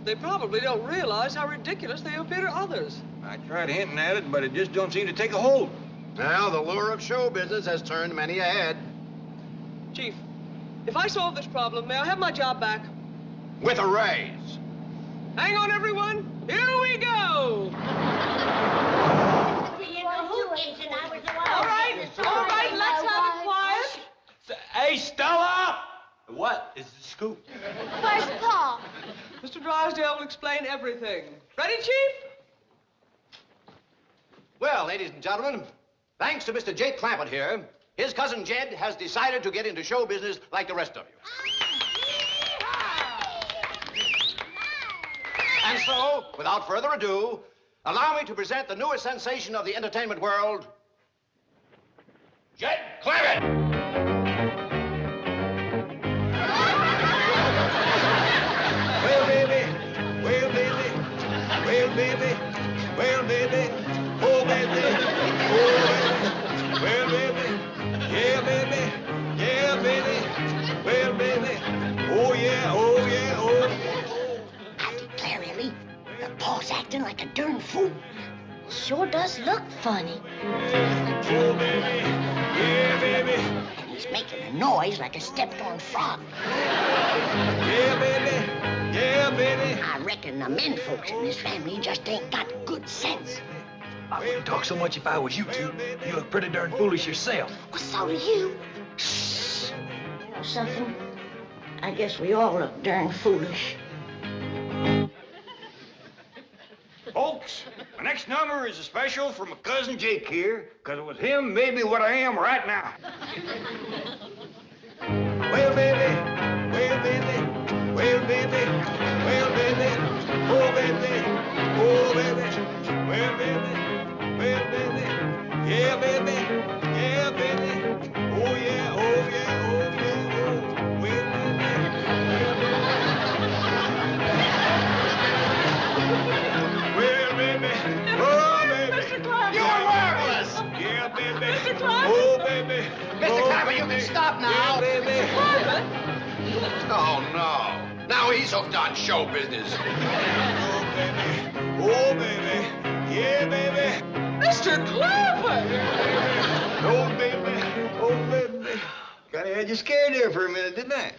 [SPEAKER 8] They probably don't realize how ridiculous they appear to others.
[SPEAKER 4] I tried hinting at it, but it just don't seem to take a hold.
[SPEAKER 7] Now, the lure of show business has turned many ahead.
[SPEAKER 8] Chief, if I solve this problem, may I have my job back?
[SPEAKER 7] With a raise.
[SPEAKER 8] Hang on, everyone. Here we go. All right, let's have it quiet.
[SPEAKER 16] Hey, Stella! What is the scoop?
[SPEAKER 18] Where's Paul?
[SPEAKER 8] Mr. Drysdale will explain everything. Ready, Chief?
[SPEAKER 7] Well, ladies and gentlemen, thanks to Mr. Jake Clampett here, his cousin Jed has decided to get into show business like the rest of you. And so, without further ado, allow me to present the newest sensation of the entertainment world, Jed Clampett!
[SPEAKER 4] Well, baby, well, baby, well, baby, well, baby, oh, baby, oh, baby, well, baby, yeah, baby, yeah, baby, well, baby, oh, yeah, oh, yeah, oh.
[SPEAKER 3] I declare, Ellie, the Paul's acting like a darn fool. Sure does look funny.
[SPEAKER 4] Oh, baby, yeah, baby.
[SPEAKER 3] And he's making a noise like a stepped-on frog.
[SPEAKER 4] Yeah, baby. Yeah, baby.
[SPEAKER 3] I reckon the men folks in this family just ain't got good sense.
[SPEAKER 14] I wouldn't talk so much if I was you two. You look pretty darn foolish yourself.
[SPEAKER 3] Well, so do you. Shh. You know something? I guess we all look darn foolish.
[SPEAKER 4] Folks, my next number is a special for my cousin Jake here, because it was him made me what I am right now. Well, baby, well, baby, well, baby, well, baby, oh, baby, oh, baby, well, baby, yeah, baby, yeah, baby, oh, yeah, oh, yeah, oh, yeah, oh, well, baby. Oh, baby.
[SPEAKER 8] Mr. Clampett.
[SPEAKER 7] You're marvelous!
[SPEAKER 4] Yeah, baby.
[SPEAKER 8] Mr. Clampett.
[SPEAKER 4] Oh, baby.
[SPEAKER 7] Mr. Clampett, you can stop now!
[SPEAKER 4] Yeah, baby.
[SPEAKER 7] Oh, no. Now he's hooked on show business.
[SPEAKER 4] Oh, baby. Oh, baby. Yeah, baby.
[SPEAKER 8] Mr. Clampett!
[SPEAKER 4] Oh, baby. Oh, baby. Kinda had you scared there for a minute, didn't I?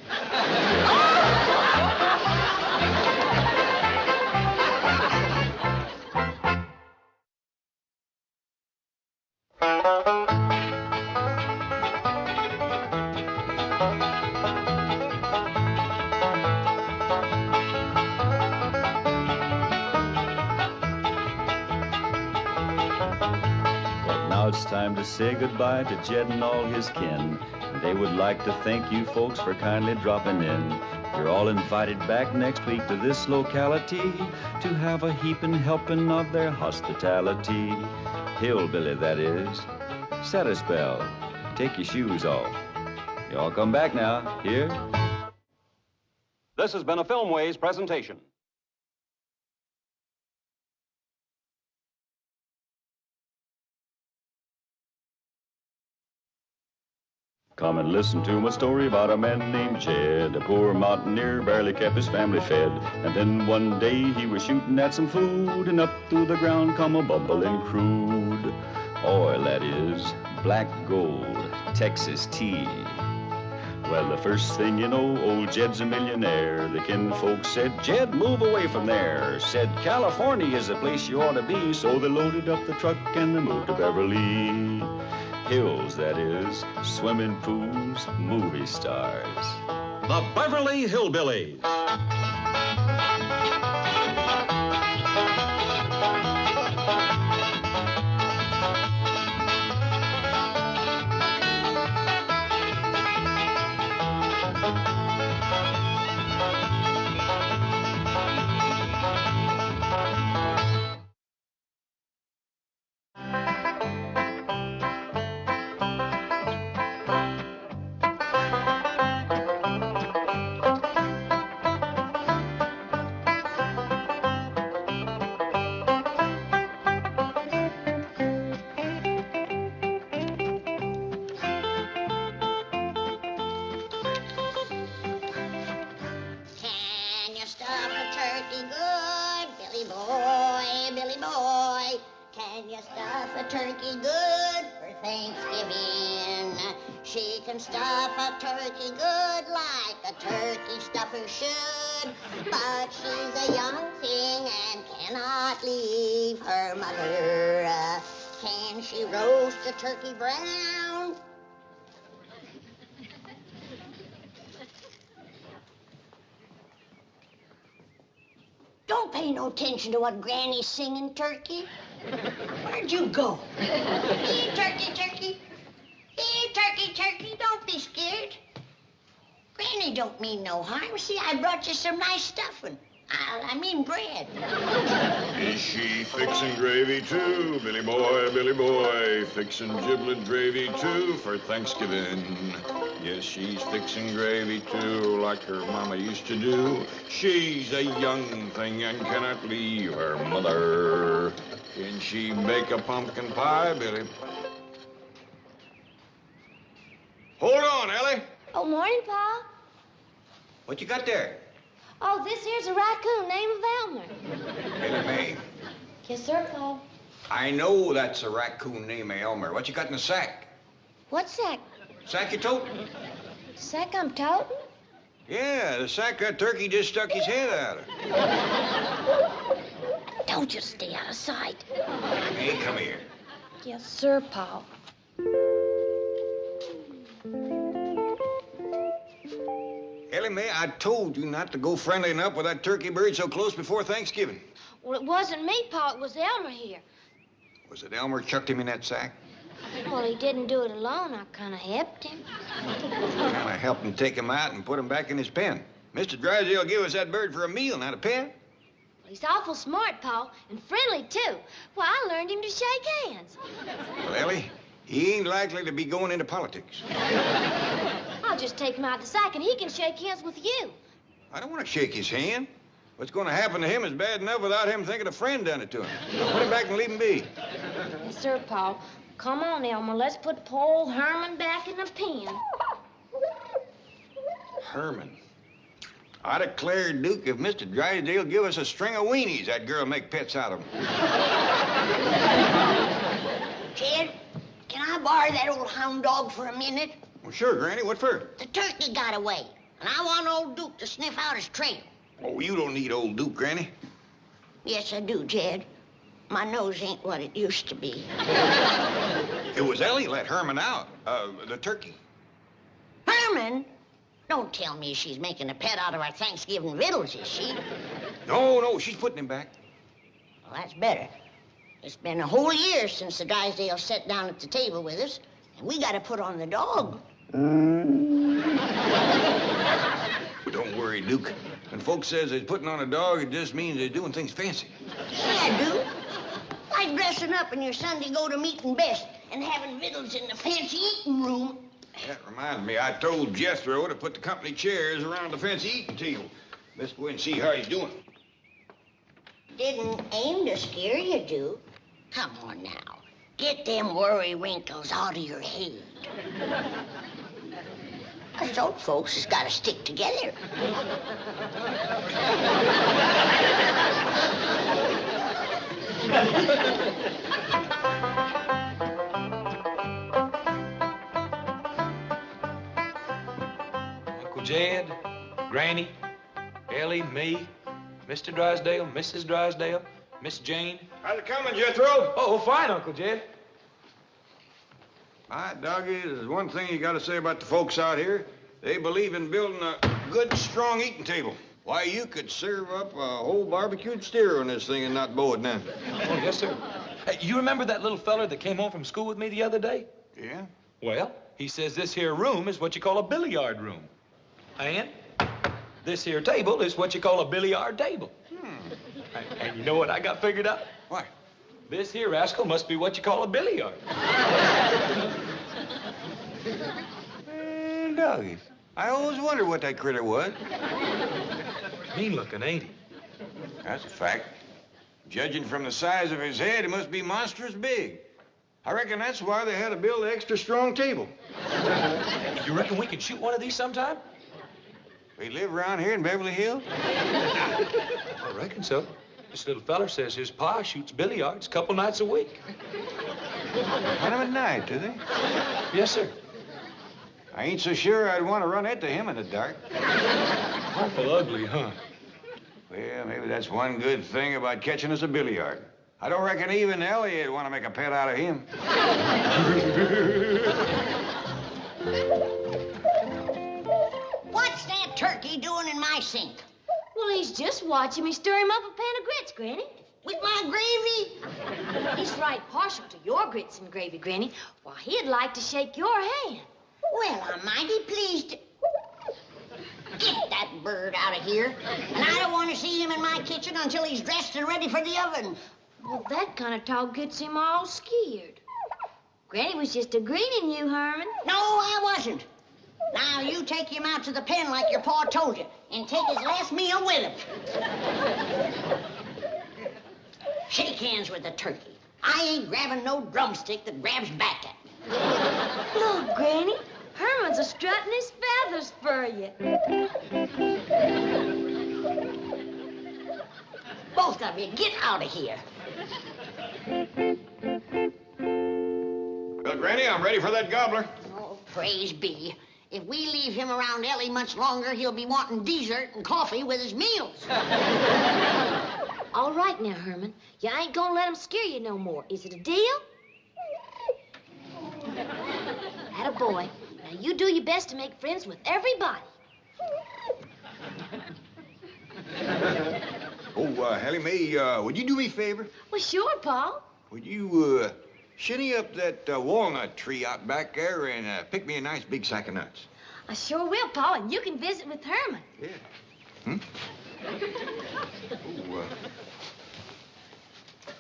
[SPEAKER 1] Now it's time to say goodbye to Jed and all his kin. They would like to thank you folks for kindly dropping in. You're all invited back next week to this locality to have a heaping helping of their hospitality. Hillbilly, that is. Set a spell. Take your shoes off. You all come back now. Here?
[SPEAKER 2] This has been a Filmways presentation.
[SPEAKER 1] Come and listen to my story about a man named Jed. A poor mountaineer barely kept his family fed. And then one day he was shooting at some food, and up through the ground come a bubbling crude oil, that is, black gold, Texas tea. Well, the first thing you know, old Jed's a millionaire. The kinfolk said, Jed, move away from there. Said, California is the place you ought to be. So they loaded up the truck and they moved to Beverly Hills, that is, swimming pools, movie stars.
[SPEAKER 2] The Beverly Hillbillies.
[SPEAKER 3] Turkey good for Thanksgiving. She can stuff a turkey good like a turkey stuffer should. But she's a young thing and cannot leave her mother. Can she roast a turkey brown? Don't pay no attention to what Granny's singing, Turkey. Where'd you go? Here, Turkey, Turkey. Here, Turkey, Turkey. Don't be scared. Granny don't mean no harm. See, I brought you some nice stuffing. I mean bread.
[SPEAKER 4] Is she fixing gravy too, Billy boy, fixing giblet gravy too for Thanksgiving? Yes, she's fixing gravy too, like her mama used to do. She's a young thing and cannot leave her mother. Can she bake a pumpkin pie, Billy? Hold on, Ellie.
[SPEAKER 18] Oh, morning, Pa.
[SPEAKER 4] What you got there?
[SPEAKER 18] Oh, this here's a raccoon named Elmer.
[SPEAKER 4] Ellie May.
[SPEAKER 18] Yes, sir, Pa.
[SPEAKER 4] I know that's a raccoon named Elmer. What you got in the sack?
[SPEAKER 18] What sack?
[SPEAKER 4] Sack you toting?
[SPEAKER 18] Sack I'm toting?
[SPEAKER 4] Yeah, the sack that turkey just stuck his head out of.
[SPEAKER 18] Don't just stay out of sight.
[SPEAKER 4] Hey, come here.
[SPEAKER 18] Yes, sir, Pa.
[SPEAKER 4] Ellie May, I told you not to go friendlying up with that turkey bird so close before Thanksgiving.
[SPEAKER 18] Well, it wasn't me, Pa. It was Elmer here.
[SPEAKER 4] Was it Elmer chucked him in that sack?
[SPEAKER 18] Well, he didn't do it alone. I kind of helped him.
[SPEAKER 4] Kind of helped him take him out and put him back in his pen. Mr. Drysdale gave us that bird for a meal, not a pet.
[SPEAKER 18] He's awful smart, Pa, and friendly, too. Well, I learned him to shake hands.
[SPEAKER 4] Well, Ellie, he ain't likely to be going into politics.
[SPEAKER 18] I'll just take him out the sack, and he can shake hands with you.
[SPEAKER 4] I don't want to shake his hand. What's going to happen to him is bad enough without him thinking a friend done it to him. Now put him back and leave him be.
[SPEAKER 18] Yes, sir, Pa. Come on, Elmer. Let's put poor old Herman back in the pen.
[SPEAKER 4] Herman. I declare, Duke, if Mr. Drysdale give us a string of weenies, that girl make pets out of them.
[SPEAKER 3] Jed, can I borrow that old hound dog for a minute?
[SPEAKER 4] Well, sure, Granny. What for?
[SPEAKER 3] The turkey got away, and I want old Duke to sniff out his trail.
[SPEAKER 4] Oh, you don't need old Duke, Granny.
[SPEAKER 3] Yes, I do, Jed. My nose ain't what it used to be.
[SPEAKER 4] It was Ellie let Herman out, the turkey.
[SPEAKER 3] Herman? Don't tell me she's making a pet out of our Thanksgiving victuals, is she?
[SPEAKER 4] No, she's putting him back.
[SPEAKER 3] Well, that's better. It's been a whole year since the Drysdale sat down at the table with us, and we got to put on the dog.
[SPEAKER 4] Don't worry, Duke. When folks says they're putting on a dog, it just means they're doing things fancy.
[SPEAKER 3] Yeah, Duke. Like dressing up in your Sunday go-to-meeting best and having victuals in the fancy eating room.
[SPEAKER 4] That reminds me, I told Jethro to put the company chairs around the fancy eating table. Let's go and see how he's doing.
[SPEAKER 3] Didn't aim to scare you, Duke. Come on now. Get them worry wrinkles out of your head. Us old folks has got to stick together.
[SPEAKER 16] Uncle Jed, Granny, Ellie, me, Mr. Drysdale, Mrs. Drysdale, Miss Jane.
[SPEAKER 4] How's it coming, Jethro?
[SPEAKER 16] Oh, fine, Uncle Jed.
[SPEAKER 4] My doggy, there's one thing you got to say about the folks out here. They believe in building a good, strong eating table. Why, you could serve up a whole barbecued steer on this thing and not bow it down.
[SPEAKER 16] Oh, yes, sir. Hey, you remember that little feller that came home from school with me the other day?
[SPEAKER 4] Yeah?
[SPEAKER 16] Well, he says this here room is what you call a billiard room. And this here table is what you call a billiard table. And you know what I got figured out?
[SPEAKER 4] What?
[SPEAKER 16] This here rascal must be what you call a billiard.
[SPEAKER 4] Man, doggies. I always wondered what that critter was.
[SPEAKER 16] Mean looking, ain't he?
[SPEAKER 4] That's a fact. Judging from the size of his head, he must be monstrous big. I reckon that's why they had to build an extra strong table.
[SPEAKER 16] You reckon we could shoot one of these sometime?
[SPEAKER 4] We live around here in Beverly Hills?
[SPEAKER 16] I reckon so. This little feller says his pa shoots billiards a couple nights a week.
[SPEAKER 4] Kind of at night, do they?
[SPEAKER 16] Yes, sir.
[SPEAKER 4] I ain't so sure I'd want to run into him in the dark.
[SPEAKER 16] Awful ugly, huh?
[SPEAKER 4] Well, maybe that's one good thing about catching us a billiard. I don't reckon even Ellie would want to make a pet out of him.
[SPEAKER 3] What's that turkey doing in my sink?
[SPEAKER 18] Well, he's just watching me stir him up a pan of grits, Granny.
[SPEAKER 3] With my gravy?
[SPEAKER 18] He's right partial to your grits and gravy, Granny. Why, he'd like to shake your hand.
[SPEAKER 3] Well, I'm mighty pleased to... Get that bird out of here. And I don't want to see him in my kitchen until he's dressed and ready for the oven.
[SPEAKER 18] Well, that kind of talk gets him all scared. Granny was just agreeing you, Herman.
[SPEAKER 3] No, I wasn't. Now, you take him out to the pen like your pa told you, and take his last meal with him. Shake hands with the turkey. I ain't grabbing no drumstick that grabs back at me.
[SPEAKER 18] Look, Granny, Herman's a-strutting his feathers for you.
[SPEAKER 3] Both of you, get out of here.
[SPEAKER 4] Well, Granny, I'm ready for that gobbler.
[SPEAKER 3] Oh, praise be. If we leave him around Ellie much longer, he'll be wanting dessert and coffee with his meals.
[SPEAKER 18] All right now, Herman. You ain't gonna let him scare you no more. Is it a deal? Attaboy. Now, you do your best to make friends with everybody.
[SPEAKER 4] Oh, Ellie May, would you do me a favor?
[SPEAKER 18] Well, sure, Pa.
[SPEAKER 4] Would you, shinny up that walnut tree out back there and pick me a nice big sack of nuts?
[SPEAKER 18] I sure will, Pa, and you can visit with Herman.
[SPEAKER 4] Yeah. Hmm? Oh,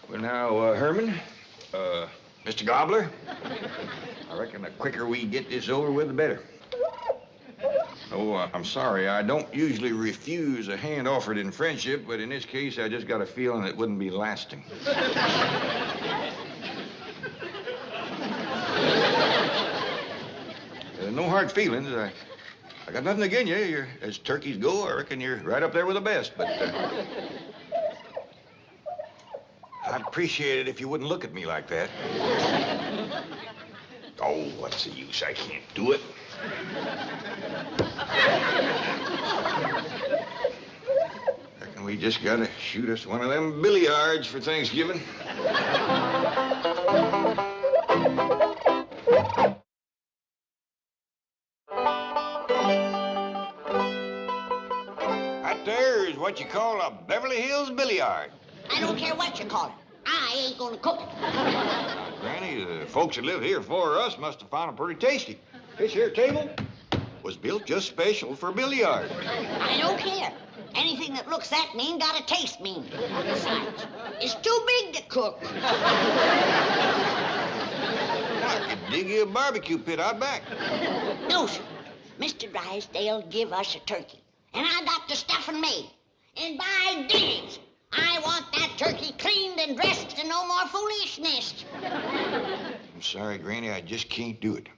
[SPEAKER 4] well, now, Herman, Mr. Gobbler, I reckon the quicker we get this over with, the better. Oh, I'm sorry. I don't usually refuse a hand offered in friendship, but in this case, I just got a feeling it wouldn't be lasting. No hard feelings. I got nothing against you. You're, as turkeys go, I reckon you're right up there with the best, but... I'd appreciate it if you wouldn't look at me like that. Oh, what's the use? I can't do it. Reckon we just gotta shoot us one of them billiards for Thanksgiving. That there is what you call a Beverly Hills billiard.
[SPEAKER 3] I don't care what you call it. I ain't gonna cook it.
[SPEAKER 4] Granny, the folks that live here before us must have found it pretty tasty. This here table was built just special for billiard.
[SPEAKER 3] I don't care. Anything that looks that mean gotta taste mean. Besides, it's too big to cook.
[SPEAKER 4] I could dig you a barbecue pit out back.
[SPEAKER 3] No, sir. Mr. Drysdale give us a turkey, and I got the stuffing made. And by digs, I want that turkey cleaned and dressed and no more foolishness.
[SPEAKER 4] I'm sorry, Granny, I just can't do it.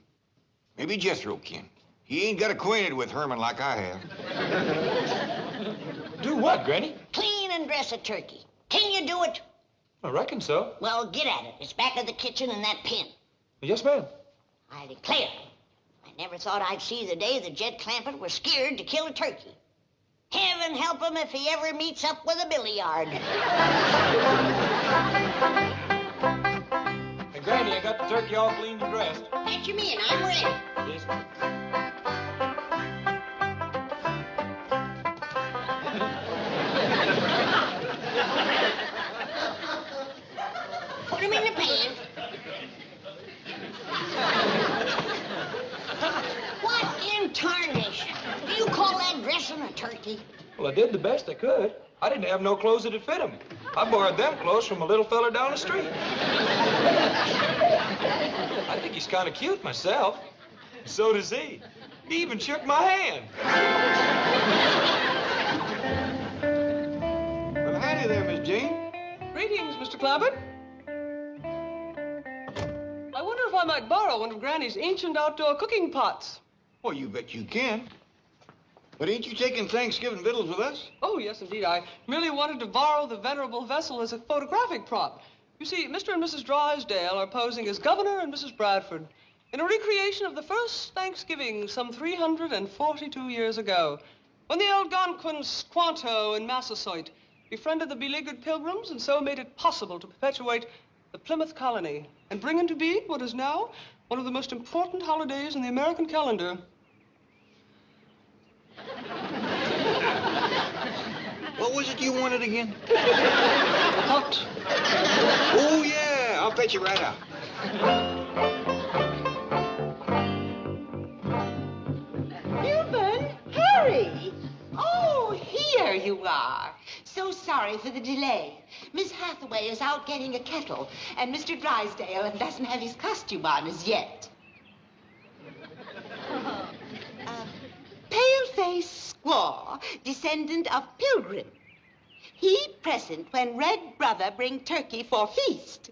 [SPEAKER 4] Maybe Jethro can. He ain't got acquainted with Herman like I have.
[SPEAKER 16] Do what, Granny?
[SPEAKER 3] Clean and dress a turkey. Can you do it?
[SPEAKER 16] I reckon so.
[SPEAKER 3] Well, get at it. It's back of the kitchen in that pen.
[SPEAKER 16] Yes, ma'am.
[SPEAKER 3] I declare, I Never thought I'd see the day that Jed Clampett was scared to kill a turkey. Heaven help him if he ever meets up with a billiard.
[SPEAKER 16] Hey, Granny, I got the turkey all cleaned and dressed.
[SPEAKER 3] What you mean? I'm ready.
[SPEAKER 16] Yes.
[SPEAKER 3] Put him in the pan. What in tarnation? Do you call that dressing a turkey?
[SPEAKER 16] Well, I did the best I could. I didn't have no clothes that'd fit him. I borrowed them clothes from a little fella down the street. I think he's kind of cute myself. So does he. He even shook my hand.
[SPEAKER 4] Well, howdy there, Miss Jean.
[SPEAKER 8] Greetings, Mr. Clampett. I wonder if I might borrow one of Granny's ancient outdoor cooking pots.
[SPEAKER 4] Well, you bet you can. But ain't you taking Thanksgiving victuals with us?
[SPEAKER 8] Oh, yes, indeed. I merely wanted to borrow the venerable vessel as a photographic prop. You see, Mr. and Mrs. Drysdale are posing as Governor and Mrs. Bradford in a recreation of the first Thanksgiving some 342 years ago, when the Algonquins Squanto and Massasoit befriended the beleaguered Pilgrims and so made it possible to perpetuate the Plymouth colony and bring into being what is now one of the most important holidays in the American calendar.
[SPEAKER 4] What was it you wanted again?
[SPEAKER 8] Hot.
[SPEAKER 4] Oh, yeah. I'll fetch you right out.
[SPEAKER 11] Milburn, hurry! Oh, here you are. So sorry for the delay. Miss Hathaway is out getting a kettle, and Mr. Drysdale doesn't have his costume on as yet. Pale-faced squaw, descendant of Pilgrim. He present when Red Brother bring turkey for feast.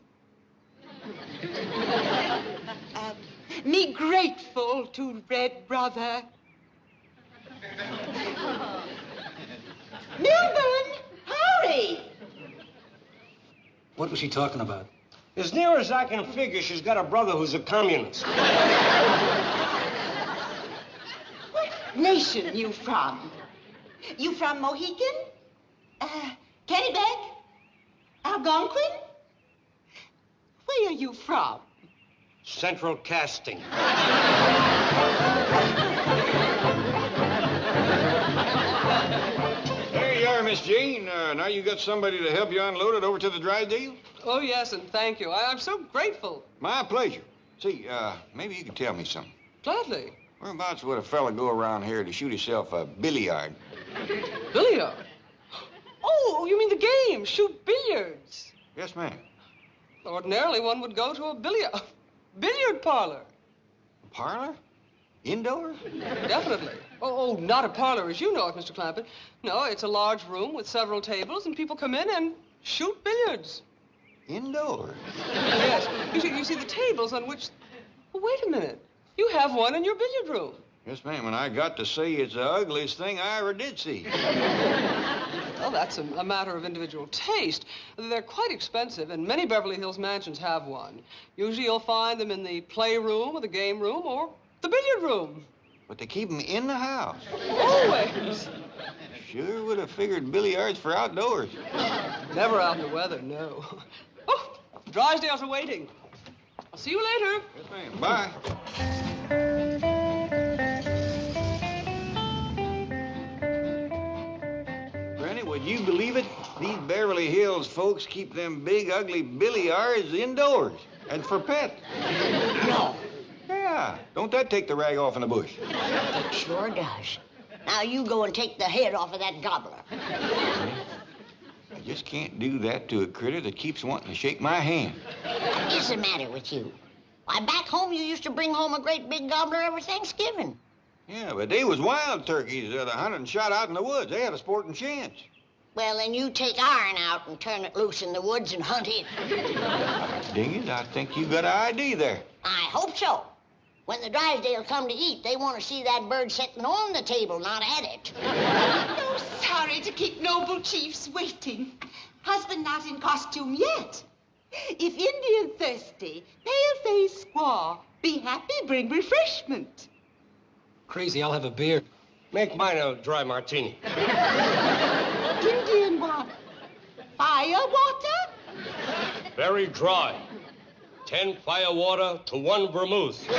[SPEAKER 11] Me grateful to Red Brother. Milburn, hurry!
[SPEAKER 13] What was he talking about? As near as I can figure, she's got a brother who's a communist.
[SPEAKER 11] What nation you from? You from Mohican? Kennebec? Algonquin? Where are you from?
[SPEAKER 13] Central casting.
[SPEAKER 4] There you are, Miss Jean. Now you got somebody to help you unload it over to the Drysdale?
[SPEAKER 8] Oh, yes, and thank you. I'm so grateful.
[SPEAKER 4] My pleasure. See, maybe you can tell me something.
[SPEAKER 8] Gladly.
[SPEAKER 4] Whereabouts would a fella go around here to shoot himself a billiard?
[SPEAKER 8] Billiard? Oh, you mean the game, shoot billiards?
[SPEAKER 4] Yes, ma'am.
[SPEAKER 8] Ordinarily, one would go to a billiard parlor.
[SPEAKER 4] A parlor? Indoor?
[SPEAKER 8] Definitely. Oh, not a parlor as you know it, Mr. Clampett. No, it's a large room with several tables, and people come in and shoot billiards.
[SPEAKER 4] Indoor?
[SPEAKER 8] Yes. You see the tables on which... Oh, wait a minute. You have one in your billiard room.
[SPEAKER 4] Yes, ma'am, and I got to say it's the ugliest thing I ever did see.
[SPEAKER 8] Well, that's a matter of individual taste. They're quite expensive, and many Beverly Hills mansions have one. Usually you'll find them in the playroom or the game room or the billiard room.
[SPEAKER 4] But they keep them in the house.
[SPEAKER 8] Always.
[SPEAKER 4] Sure would have figured billiards for outdoors.
[SPEAKER 8] Never out in the weather, no. Oh, Drysdale's are waiting. I'll see you later.
[SPEAKER 4] Yes, ma'am. Bye. Granny, would you believe it? These Beverly Hills folks keep them big, ugly billiards indoors and for pets.
[SPEAKER 3] No.
[SPEAKER 4] Yeah. Don't that take the rag off in the bush?
[SPEAKER 3] It sure does. Now you go and take the head off of that gobbler.
[SPEAKER 4] I just can't do that to a critter that keeps wanting to shake my hand.
[SPEAKER 3] What is the matter with you? Why, back home you used to bring home a great big gobbler every Thanksgiving.
[SPEAKER 4] Yeah, but they was wild turkeys that hunted and shot out in the woods. They had a sporting chance.
[SPEAKER 3] Well, then you take iron out and turn it loose in the woods and hunt it.
[SPEAKER 4] Dang it, I think you got an idea there.
[SPEAKER 3] I hope so. When the Drysdale come to eat, they want to see that bird sitting on the table, not at it.
[SPEAKER 11] Oh, sorry to keep noble chiefs waiting. Husband not in costume yet. If Indian thirsty, pale-faced squaw, be happy bring refreshment.
[SPEAKER 13] Crazy, I'll have a beer. Make mine a dry martini.
[SPEAKER 11] Indian water. Fire water?
[SPEAKER 13] Very dry. 10 fire water to 1 vermouth.
[SPEAKER 18] Hey,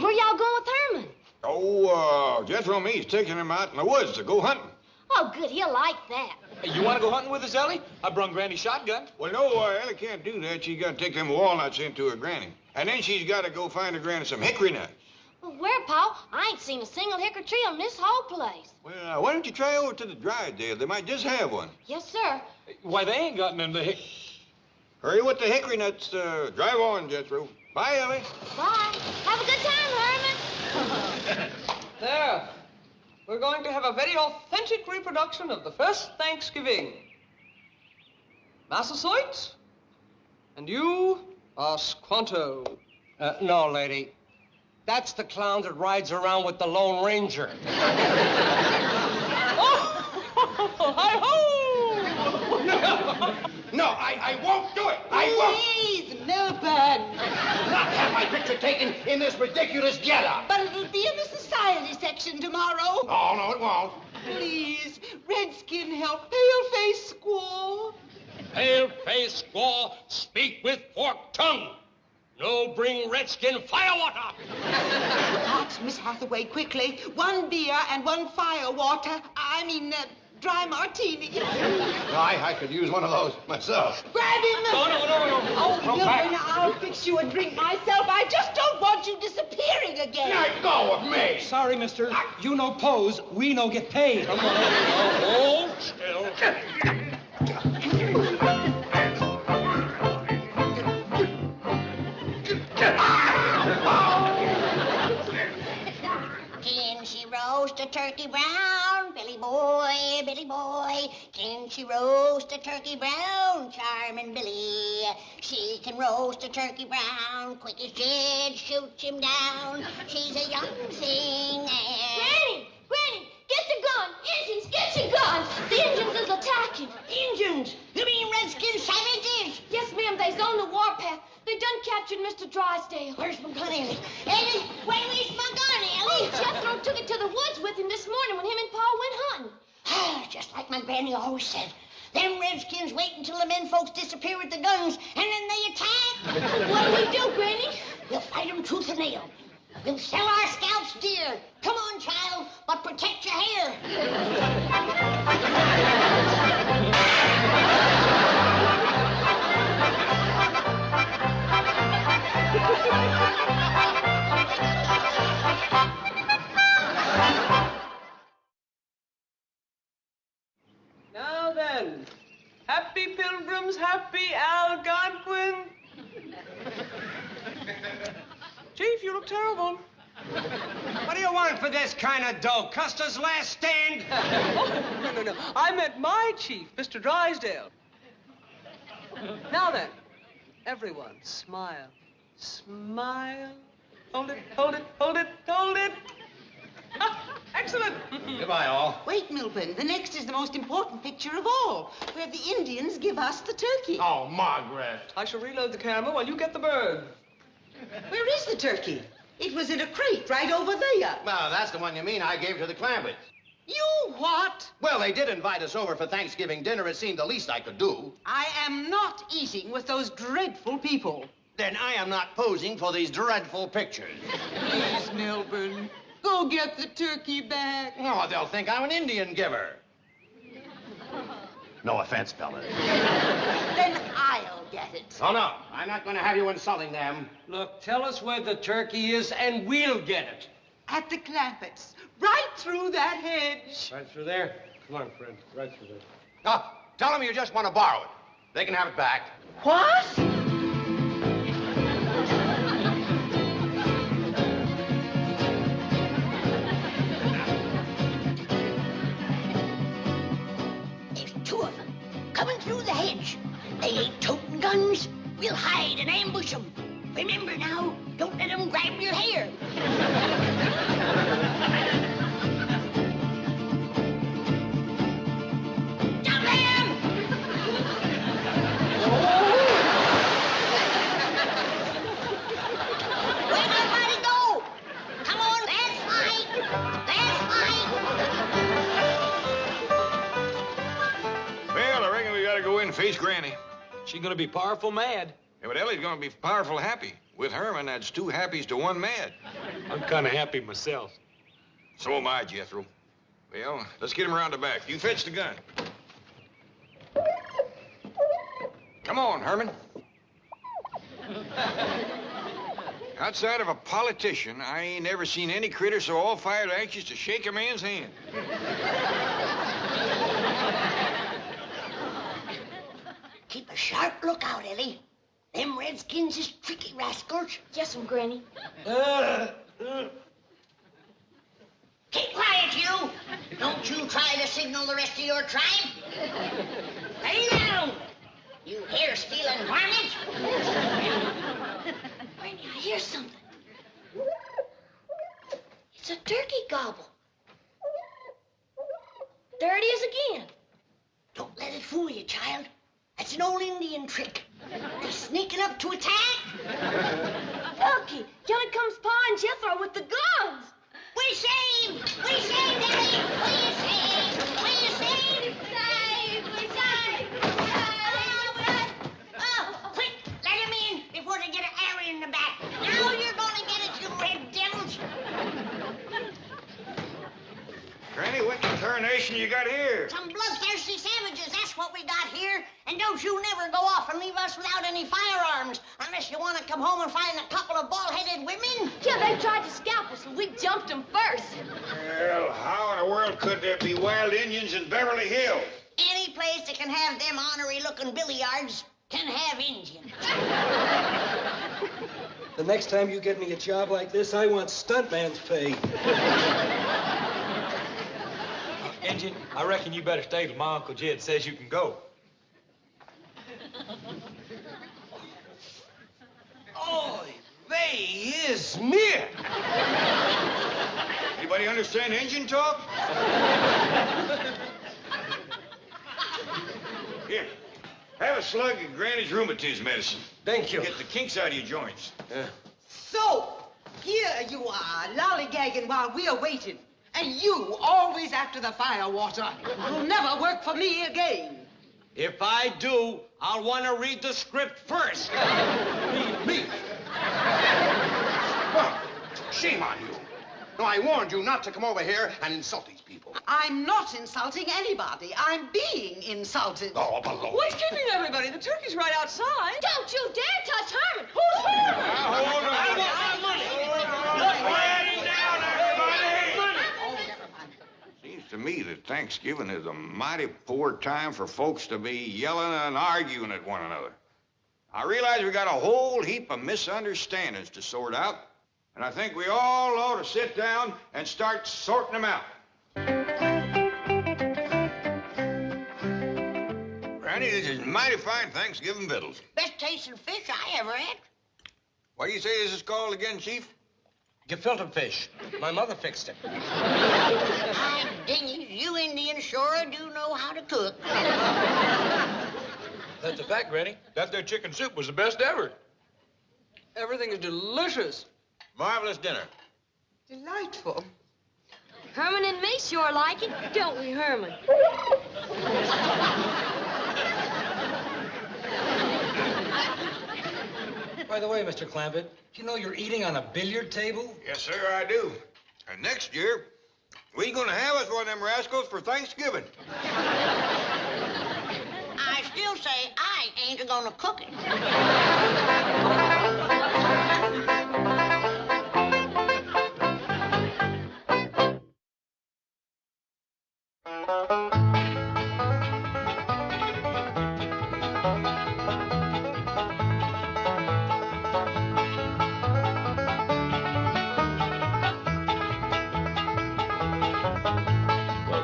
[SPEAKER 18] where y'all going with Herman?
[SPEAKER 4] Oh, Jethro and me's taking him out in the woods to go hunting.
[SPEAKER 18] Oh, good. He'll like that.
[SPEAKER 16] Hey, you want to go hunting with us, Ellie? I brung Granny's shotgun.
[SPEAKER 4] Well, no, Ellie can't do that. She's got to take them walnuts into her granny. And then she's got to go find her granny some hickory nuts.
[SPEAKER 18] Well, where, Pa? I ain't seen a single hickory tree on this whole place.
[SPEAKER 4] Well, why don't you try over to the Drysdale? They might just have one.
[SPEAKER 18] Yes, sir.
[SPEAKER 16] Why, they ain't got none of the
[SPEAKER 4] Hurry with the hickory nuts. Drive on, Jethro. Bye, Ellie.
[SPEAKER 18] Bye. Have a good time, Herman.
[SPEAKER 8] There. We're going to have a very authentic reproduction of the first Thanksgiving. Massasoit? And you are Squanto.
[SPEAKER 13] No, lady. That's the clown that rides around with the Lone Ranger.
[SPEAKER 8] Hi-ho!
[SPEAKER 7] No, I won't do it. I won't.
[SPEAKER 11] Please, Milburn.
[SPEAKER 7] Not have my picture taken in this ridiculous getup.
[SPEAKER 11] But it'll be in the society section tomorrow.
[SPEAKER 7] Oh, no, it won't.
[SPEAKER 11] Please, Redskin help Pale-Face Squaw.
[SPEAKER 13] Pale-faced squaw, speak with forked tongue. No bring Redskin firewater.
[SPEAKER 11] Hot, Miss Hathaway, quickly. 1 beer and 1 firewater. Dry martini.
[SPEAKER 7] I could use one of those myself.
[SPEAKER 11] Grab him.
[SPEAKER 13] No.
[SPEAKER 11] Oh,
[SPEAKER 13] Come
[SPEAKER 11] Milburn,
[SPEAKER 13] back.
[SPEAKER 11] I'll fix you a drink myself. I just don't want you disappearing again.
[SPEAKER 7] Let go of me.
[SPEAKER 15] Sorry, mister. You no pose, we no get paid.
[SPEAKER 13] Come on. Hold still.
[SPEAKER 3] Can she roast a turkey brown? Billy boy, Billy boy. Can she roast a turkey brown? Charming Billy. She can roast a turkey brown. Quick as Jed shoots him down. She's a young thing and...
[SPEAKER 18] Granny, get the gun. Injuns, get your gun. The Injuns is attacking.
[SPEAKER 3] Injuns? You mean Redskin savages?
[SPEAKER 18] Yes, ma'am, they's on the warpath. They done captured Mr. Drysdale.
[SPEAKER 3] Where's my gun, Ellie? Ellie, where's my gun, Ellie?
[SPEAKER 18] Jethro took it to the woods with him this morning when him and Pa went hunting.
[SPEAKER 3] Just like my granny always said. Them Redskins wait until the men folks disappear with the guns, and then they attack.
[SPEAKER 18] What'll we do, Granny?
[SPEAKER 3] We'll fight them tooth and nail. We'll sell our scalps dear. Come on, child, but protect your hair.
[SPEAKER 8] Now then, happy pilgrims, happy Algonquin. Chief, you look terrible.
[SPEAKER 13] What do you want for this kind of dough? Custer's last stand?
[SPEAKER 8] Oh, no. I meant my chief, Mr. Drysdale. Now then, everyone, smile. Smile. Hold it. Excellent.
[SPEAKER 7] Goodbye, all.
[SPEAKER 11] Wait, Milburn. The next is the most important picture of all, where the Indians give us the turkey.
[SPEAKER 7] Oh, Margaret.
[SPEAKER 8] I shall reload the camera while you get the bird.
[SPEAKER 11] Where is the turkey? It was in a crate right over there.
[SPEAKER 7] Well, that's the one you mean I gave to the Clampetts.
[SPEAKER 11] You what?
[SPEAKER 7] Well, they did invite us over for Thanksgiving dinner. It seemed the least I could do.
[SPEAKER 11] I am not eating with those dreadful people.
[SPEAKER 7] Then I am not posing for these dreadful pictures.
[SPEAKER 11] Please, Milburn, go get the turkey back.
[SPEAKER 7] Oh, they'll think I'm an Indian giver. No offense, fellas.
[SPEAKER 11] Then I'll get it.
[SPEAKER 7] Oh, no. I'm not going to have you insulting them.
[SPEAKER 13] Look, tell us where the turkey is and we'll get it.
[SPEAKER 11] At the Clampetts, right through that hedge.
[SPEAKER 13] Right through there? Come on, friend, right through there.
[SPEAKER 7] Oh, tell them you just want to borrow it. They can have it back.
[SPEAKER 11] What?
[SPEAKER 3] There's 2 of them coming through the hedge. They ain't toting guns. We'll hide and ambush them. Remember now, don't let them grab your hair. Jump them!
[SPEAKER 4] face Granny.
[SPEAKER 16] She's gonna be powerful mad.
[SPEAKER 4] Yeah, but Ellie's gonna be powerful happy. With Herman, that's two happies to one mad.
[SPEAKER 16] I'm kind of happy myself.
[SPEAKER 4] So am I, Jethro. Well, let's get him around the back. You fetch the gun. Come on, Herman. Outside of a politician, I ain't ever seen any critter so all-fired anxious to shake a man's hand.
[SPEAKER 3] Keep a sharp lookout, Ellie. Them redskins is tricky rascals.
[SPEAKER 18] Yes'm, Granny.
[SPEAKER 3] Keep quiet, you! Don't you try to signal the rest of your tribe. Lay down, you hair-stealing varmint!
[SPEAKER 18] Granny, I hear something. It's a turkey gobble. There it is again.
[SPEAKER 3] Don't let it fool you, child. That's an old Indian trick. They're sneaking up to attack.
[SPEAKER 18] Lucky, here comes Pa and Jethro with the guns.
[SPEAKER 3] We saved! We saved, Ellie! We saved! We saved! We saved! Oh, quick! Let him in before they get an arrow in the back. Now you're gonna get it, you red devils!
[SPEAKER 4] Granny, what in tarnation you got here?
[SPEAKER 3] Some bloodthirsty savages, that's what we got here. And don't you never go off and leave us without any firearms, unless you want to come home and find a couple of bald-headed women.
[SPEAKER 18] Yeah, they tried to scalp us, and we jumped them first.
[SPEAKER 4] Well, how in the world could there be wild Indians in Beverly Hills?
[SPEAKER 3] Any place that can have them ornery-looking billiards can have Indians.
[SPEAKER 15] The next time you get me a job like this, I want stuntman's pay.
[SPEAKER 16] Injun, I reckon you better stay till my Uncle Jed says you can go.
[SPEAKER 4] Oy vey is me! Anybody understand Indian talk? Here, have a slug of Granny's rheumatism medicine.
[SPEAKER 15] Thank you.
[SPEAKER 4] Get the kinks out of your joints.
[SPEAKER 11] So, here you are, lollygagging while we're waiting. And you, always after the firewater. You'll never work for me again.
[SPEAKER 13] If I do, I'll want to read the script first.
[SPEAKER 7] Me? Well, shame on you. No, I warned you not to come over here and insult these people.
[SPEAKER 11] I'm not insulting anybody. I'm being insulted.
[SPEAKER 7] Oh, baloney.
[SPEAKER 8] What's keeping everybody? The turkey's right outside.
[SPEAKER 18] Don't you dare touch Herman. Who's Herman?
[SPEAKER 4] Hold on.
[SPEAKER 13] I want my money.
[SPEAKER 4] Seems to me that Thanksgiving is a mighty poor time for folks to be yelling and arguing at one another. I realize we got a whole heap of misunderstandings to sort out, and I think we all ought to sit down and start sorting them out. Granny, this is mighty fine Thanksgiving victuals.
[SPEAKER 3] Best tasting fish I ever had.
[SPEAKER 4] What do you say this is called again, Chief?
[SPEAKER 13] Gefilte fish. My mother fixed it.
[SPEAKER 3] I'm dingy. You Indians sure do know how to cook.
[SPEAKER 16] That's a fact, Granny. That there chicken soup was the best ever.
[SPEAKER 8] Everything is delicious.
[SPEAKER 4] Marvelous dinner.
[SPEAKER 11] Delightful.
[SPEAKER 18] Herman and me sure like it, don't we, Herman?
[SPEAKER 15] By the way, Mr. Clampett, you know you're eating on a billiard table?
[SPEAKER 4] Yes, sir, I do. And next year, we gonna have us one of them rascals for Thanksgiving.
[SPEAKER 3] I still say I ain't gonna cook it.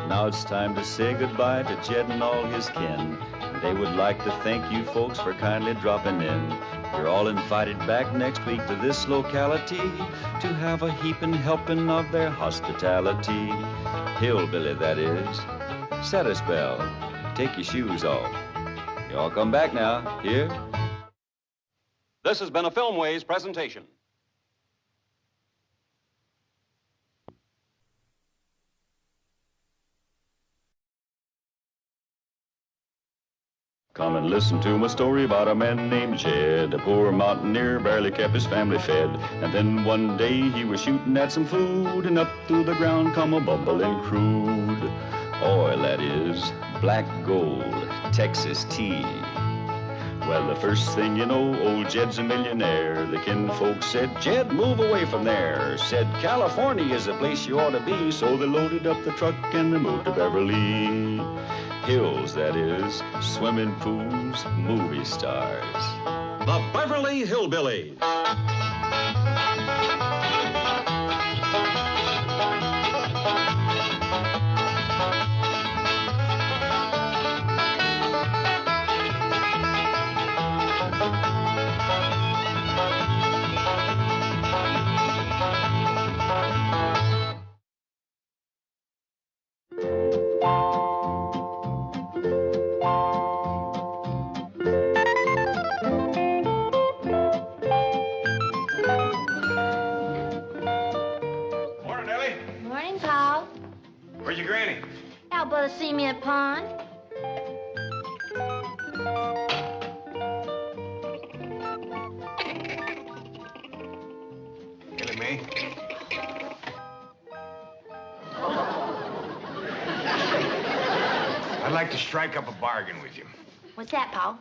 [SPEAKER 1] Now it's time to say goodbye to Jed and all his kin. They would like to thank you folks for kindly dropping in. You're all invited back next week to this locality to have a heaping helping of their hospitality. Hillbilly, that is. Set a spell. Take your shoes off. You all come back now. Here?
[SPEAKER 2] This has been a Filmways presentation.
[SPEAKER 1] Come and listen to my story about a man named Jed. A poor mountaineer barely kept his family fed. And then one day he was shooting at some food, and up through the ground come a bubbling crude oil, that is, black gold, Texas tea. Well, the first thing you know, old Jed's a millionaire. The kinfolk said, Jed, move away from there. Said, California is the place you ought to be. So they loaded up the truck and they moved to Beverly Hills, that is, swimming pools, movie stars.
[SPEAKER 2] The Beverly Hillbillies.
[SPEAKER 18] See me at pond?
[SPEAKER 4] Ellie May. I'd like to strike up a bargain with you.
[SPEAKER 18] What's that, Paul?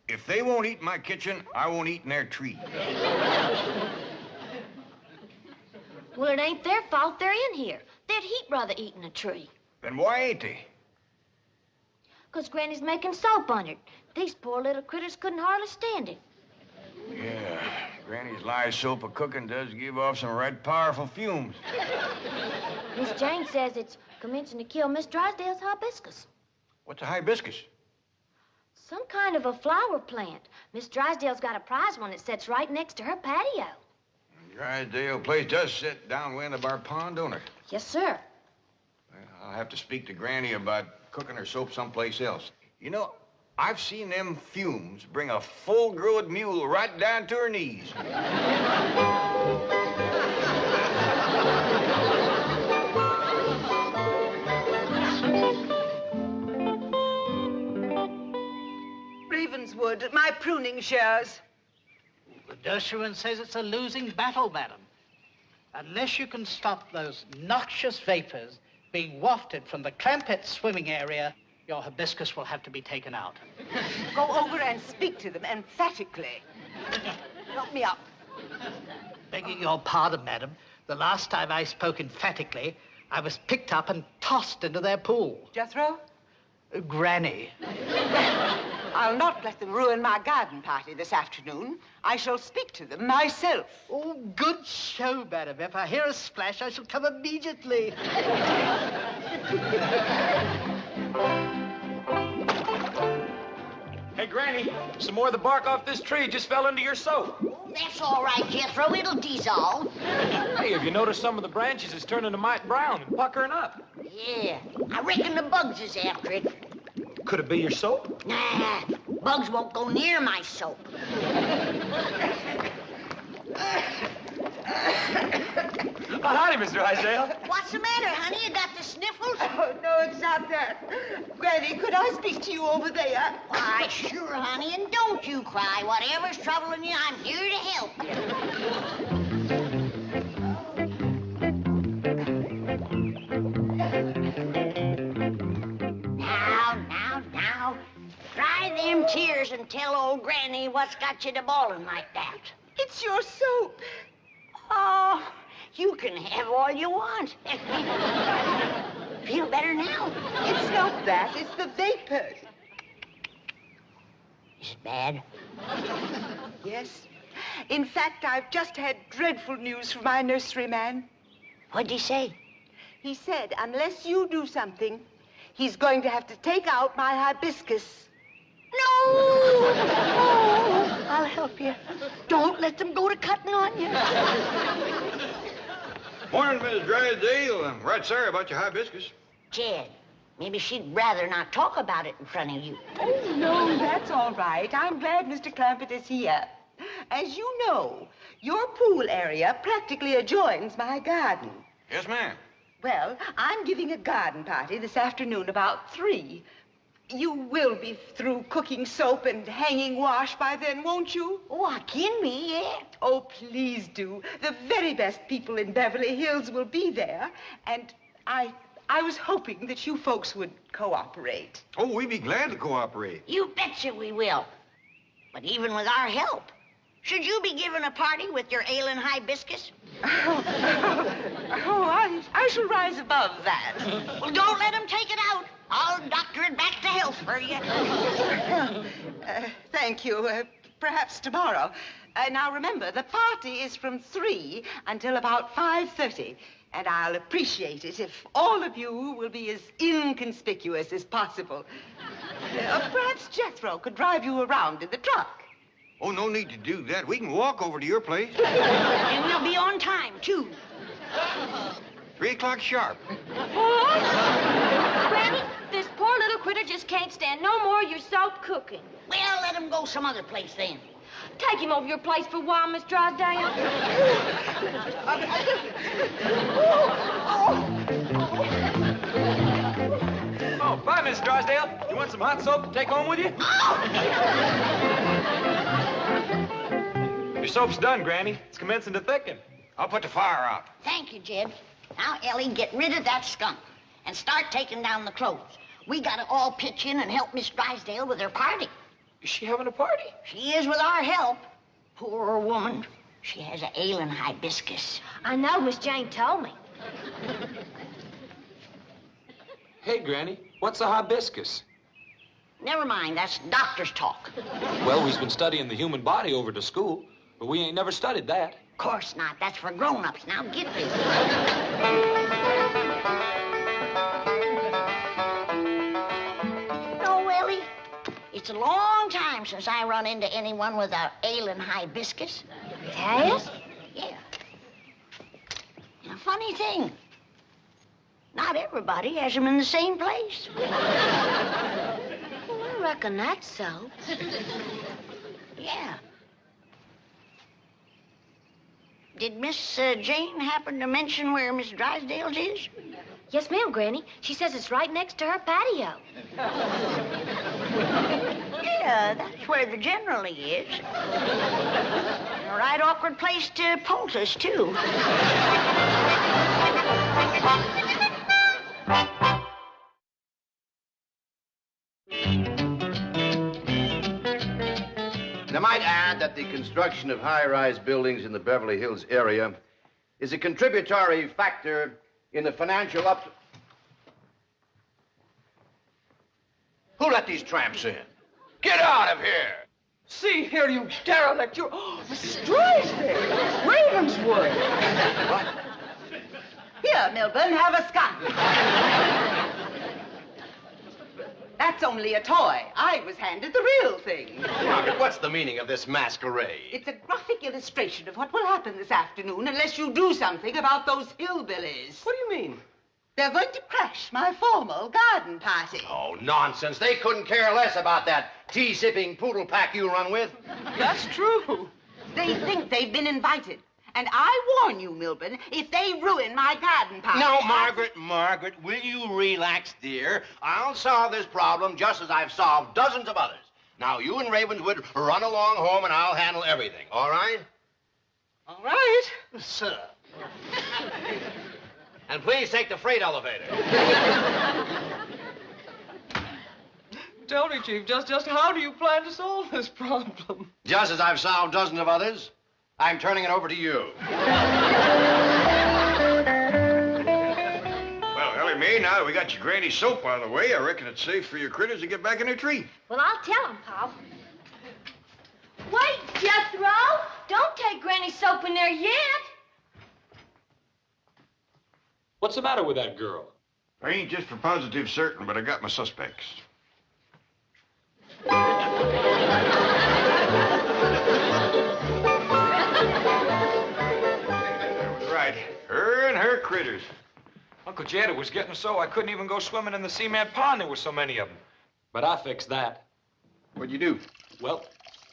[SPEAKER 4] If they won't eat in my kitchen, I won't eat in their tree.
[SPEAKER 18] Well, it ain't their fault they're in here. They'd heap rather eating a tree.
[SPEAKER 4] Then why ain't they?
[SPEAKER 18] 'Cause Granny's making soap on it. These poor little critters couldn't hardly stand it.
[SPEAKER 4] Yeah, Granny's lye soap of cooking does give off some right powerful fumes.
[SPEAKER 18] Miss Jane says it's commencing to kill Miss Drysdale's hibiscus.
[SPEAKER 4] What's a hibiscus?
[SPEAKER 18] Some kind of a flower plant. Miss Drysdale's got a prize one that sits right next to her patio.
[SPEAKER 4] Drysdale place does sit downwind of our pond, don't it?
[SPEAKER 18] Yes, sir.
[SPEAKER 4] I'll have to speak to Granny about cooking her soap someplace else. You know, I've seen them fumes bring a full-grown mule right down to her knees.
[SPEAKER 11] Ravenswood, my pruning shears.
[SPEAKER 19] The Dershowitz says it's a losing battle, madam. Unless you can stop those noxious vapors being wafted from the Clampett swimming area, your hibiscus will have to be taken out.
[SPEAKER 11] Go over and speak to them emphatically. Help me up.
[SPEAKER 19] Begging your pardon, madam, the last time I spoke emphatically, I was picked up and tossed into their pool.
[SPEAKER 11] Jethro?
[SPEAKER 19] Granny.
[SPEAKER 11] I'll not let them ruin my garden party this afternoon. I shall speak to them myself.
[SPEAKER 19] Oh, good show, madam. If I hear a splash, I shall come immediately.
[SPEAKER 16] Hey, Granny, some more of the bark off this tree just fell into your soap.
[SPEAKER 3] That's all right, Jethro. It'll dissolve.
[SPEAKER 16] Hey, have you noticed some of the branches is turning a mite brown and puckering up?
[SPEAKER 3] Yeah, I reckon the bugs is after it.
[SPEAKER 16] Could it be your soap?
[SPEAKER 3] Nah, bugs won't go near my soap.
[SPEAKER 16] Oh, howdy, Mr. Drysdale.
[SPEAKER 3] What's the matter, honey? You got the sniffles?
[SPEAKER 11] Oh, no, it's not that. Granny, could I speak to you over there?
[SPEAKER 3] Why, sure, honey, and don't you cry. Whatever's troubling you, I'm here to help you. Now. Dry them tears and tell old Granny what's got you to bawling like that.
[SPEAKER 11] It's your soap.
[SPEAKER 3] Oh, you can have all you want. Feel better now?
[SPEAKER 11] It's not that. It's the vapors.
[SPEAKER 3] Is it bad?
[SPEAKER 11] Yes. In fact, I've just had dreadful news from my nurseryman.
[SPEAKER 3] What'd he say?
[SPEAKER 11] He said, unless you do something, he's going to have to take out my hibiscus.
[SPEAKER 3] No! Oh, I'll help you. Don't let them go to cutting on you.
[SPEAKER 4] Morning, Miss Drysdale. I'm right sorry about your hibiscus.
[SPEAKER 3] Jed, maybe she'd rather not talk about it in front of you.
[SPEAKER 11] Oh, no, that's all right. I'm glad Mr. Clampett is here. As you know, your pool area practically adjoins my garden.
[SPEAKER 4] Yes, ma'am.
[SPEAKER 11] Well, I'm giving a garden party this afternoon about 3. You will be through cooking soap and hanging wash by then, won't you?
[SPEAKER 3] Oh, I can be, yeah.
[SPEAKER 11] Oh, please do. The very best people in Beverly Hills will be there. And I was hoping that you folks would cooperate.
[SPEAKER 4] Oh, we'd be glad to cooperate.
[SPEAKER 3] You betcha we will. But even with our help, should you be giving a party with your ale and hibiscus?
[SPEAKER 11] I shall rise above that.
[SPEAKER 3] Well, don't let him take it out. I'll doctor it back to health for you.
[SPEAKER 11] Thank you. Perhaps tomorrow. Now, remember, the party is from 3 until about 5:30. And I'll appreciate it if all of you will be as inconspicuous as possible. Perhaps Jethro could drive you around in the truck.
[SPEAKER 4] Oh, no need to do that. We can walk over to your place.
[SPEAKER 3] And we'll be on time, too.
[SPEAKER 4] 3 o'clock sharp.
[SPEAKER 18] Granny, this poor little critter just can't stand no more of your soap cooking.
[SPEAKER 3] Well, let him go some other place then.
[SPEAKER 18] Take him over your place for a while, Miss Drysdale.
[SPEAKER 16] Oh, bye, Miss Drysdale. You want some hot soap to take home with you? Your soap's done, Granny. It's commencing to thicken.
[SPEAKER 4] I'll put the fire out.
[SPEAKER 3] Thank you, Jed. Now, Ellie, get rid of that skunk and start taking down the clothes. We gotta all pitch in and help Miss Drysdale with her party.
[SPEAKER 16] Is she having a party?
[SPEAKER 3] She is with our help. Poor woman. She has an ale and hibiscus.
[SPEAKER 18] I know, Miss Jane told me.
[SPEAKER 16] Hey, Granny, what's a hibiscus?
[SPEAKER 3] Never mind, that's doctor's talk.
[SPEAKER 16] Well, we've been studying the human body over to school, but we ain't never studied that.
[SPEAKER 3] Of course not. That's for grown-ups. Now get this. No, Ellie. It's a long time since I run into anyone with a ale and hibiscus.
[SPEAKER 18] It has?
[SPEAKER 3] Yeah. And a funny thing, not everybody has them in the same place.
[SPEAKER 18] Well, I reckon that's so.
[SPEAKER 3] Yeah. Did Miss Jane happen to mention where Miss Drysdale's is?
[SPEAKER 18] Yes, ma'am, Granny. She says it's right next to her patio.
[SPEAKER 3] Yeah, that's where the generally is. And a right awkward place to poultice, too.
[SPEAKER 7] And I might add that the construction of high-rise buildings in the Beverly Hills area is a contributory factor in the financial Who let these tramps in? Get out of here!
[SPEAKER 8] See here, you derelict. You're... Oh, Mrs. Drysdale. Ravenswood.
[SPEAKER 7] What?
[SPEAKER 11] Here, Milburn, have a skunk. That's only a toy. I was handed the real thing.
[SPEAKER 7] Margaret, what's the meaning of this masquerade?
[SPEAKER 11] It's a graphic illustration of what will happen this afternoon unless you do something about those hillbillies.
[SPEAKER 8] What do you mean?
[SPEAKER 11] They're going to crash my formal garden party.
[SPEAKER 7] Oh, nonsense. They couldn't care less about that tea-sipping poodle pack you run with.
[SPEAKER 11] That's true. They think they've been invited. And I warn you, Milburn, if they ruin my garden party...
[SPEAKER 7] No, Margaret, will you relax, dear? I'll solve this problem just as I've solved dozens of others. Now, you and Ravenswood run along home, and I'll handle everything, all right?
[SPEAKER 11] All right.
[SPEAKER 7] Sir. And please take the freight elevator.
[SPEAKER 8] Tell me, Chief, just how do you plan to solve this problem?
[SPEAKER 7] Just as I've solved dozens of others, I'm turning it over to you.
[SPEAKER 4] Well, Ellie May, now that we got your granny soap out of the way, I reckon it's safe for your critters to get back in their tree.
[SPEAKER 18] Well, I'll tell him, Pop. Wait, Jethro! Don't take Granny's soap in there yet.
[SPEAKER 16] What's the matter with that girl?
[SPEAKER 4] I ain't just for positive certain, but I got my suspects. That was right. Her and her critters.
[SPEAKER 16] Uncle Jed, it was getting so I couldn't even go swimming in the cement pond. There were so many of them. But I fixed that.
[SPEAKER 7] What'd you do?
[SPEAKER 16] Well,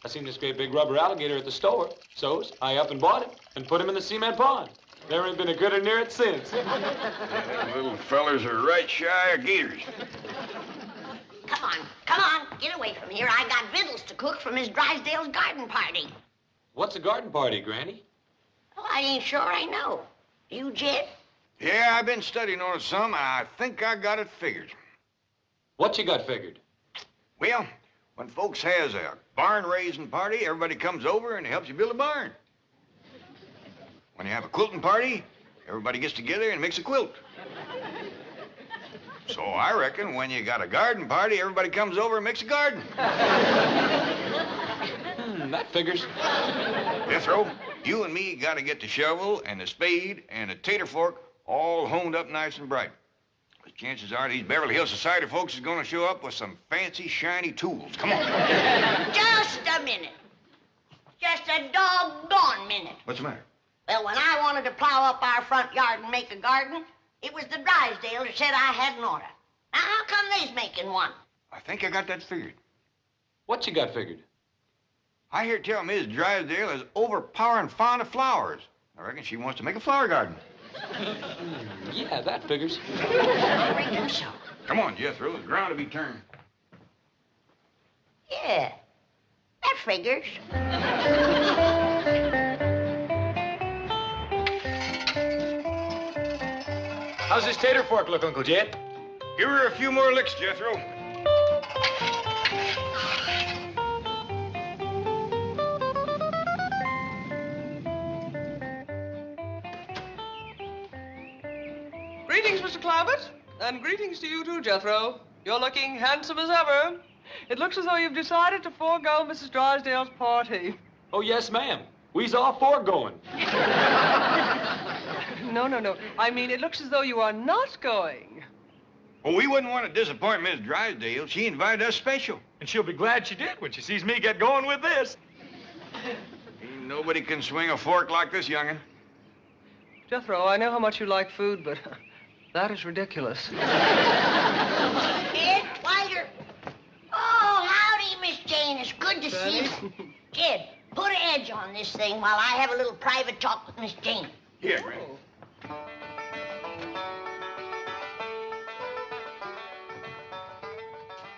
[SPEAKER 16] I seen this great big rubber alligator at the store. So I up and bought him and put him in the cement pond. There ain't been a critter near it since.
[SPEAKER 4] Them little fellers are right shy of gators.
[SPEAKER 3] Come on, get away from here. I got victuals to cook for Miss Drysdale's garden party.
[SPEAKER 9] What's a garden party, Granny?
[SPEAKER 3] Well, I ain't sure I know. You, Jed?
[SPEAKER 4] Yeah, I've been studying on it some, and I think I got it figured.
[SPEAKER 9] What you got figured?
[SPEAKER 4] Well, when folks has a barn-raising party, everybody comes over and helps you build a barn. When you have a quilting party, everybody gets together and makes a quilt. So I reckon when you got a garden party, everybody comes over and makes a garden.
[SPEAKER 9] That figures.
[SPEAKER 4] Jethro, you and me got to get the shovel and the spade and the tater fork all honed up nice and bright. The chances are these Beverly Hills Society folks is going to show up with some fancy, shiny tools. Come on.
[SPEAKER 3] Just a minute. Just a doggone minute.
[SPEAKER 4] What's the matter?
[SPEAKER 3] Well, when I wanted to plow up our front yard and make a garden, it was the Drysdale that said I had an order. Now, how come they's making one?
[SPEAKER 4] I think I got that figured.
[SPEAKER 9] What you got figured?
[SPEAKER 4] I hear tell Miss Drysdale is overpowering fond of flowers. I reckon she wants to make a flower garden.
[SPEAKER 9] Yeah, that figures.
[SPEAKER 3] I reckon so.
[SPEAKER 4] Come on, Jethro. The ground to be turned.
[SPEAKER 3] Yeah, that figures.
[SPEAKER 5] How's this tater fork look, Uncle Jed?
[SPEAKER 4] Give her a few more licks, Jethro.
[SPEAKER 8] Greetings, Mr. Clampett. And greetings to you too, Jethro. You're looking handsome as ever. It looks as though you've decided to forego Mrs. Drysdale's party.
[SPEAKER 9] Oh, yes, ma'am. We's all foregoing.
[SPEAKER 8] No. I mean, it looks as though you are not going.
[SPEAKER 4] Well, we wouldn't want to disappoint Miss Drysdale. She invited us special.
[SPEAKER 5] And she'll be glad she did when she sees me get going with this.
[SPEAKER 4] Ain't nobody can swing a fork like this young'un.
[SPEAKER 8] Jethro, I know how much you like food, but that is ridiculous.
[SPEAKER 3] Jed, Wilder. Oh, howdy, Miss Jane. It's good to see you. Jed, put an edge on this thing while I have a little private talk with Miss Jane.
[SPEAKER 4] Here, Granny.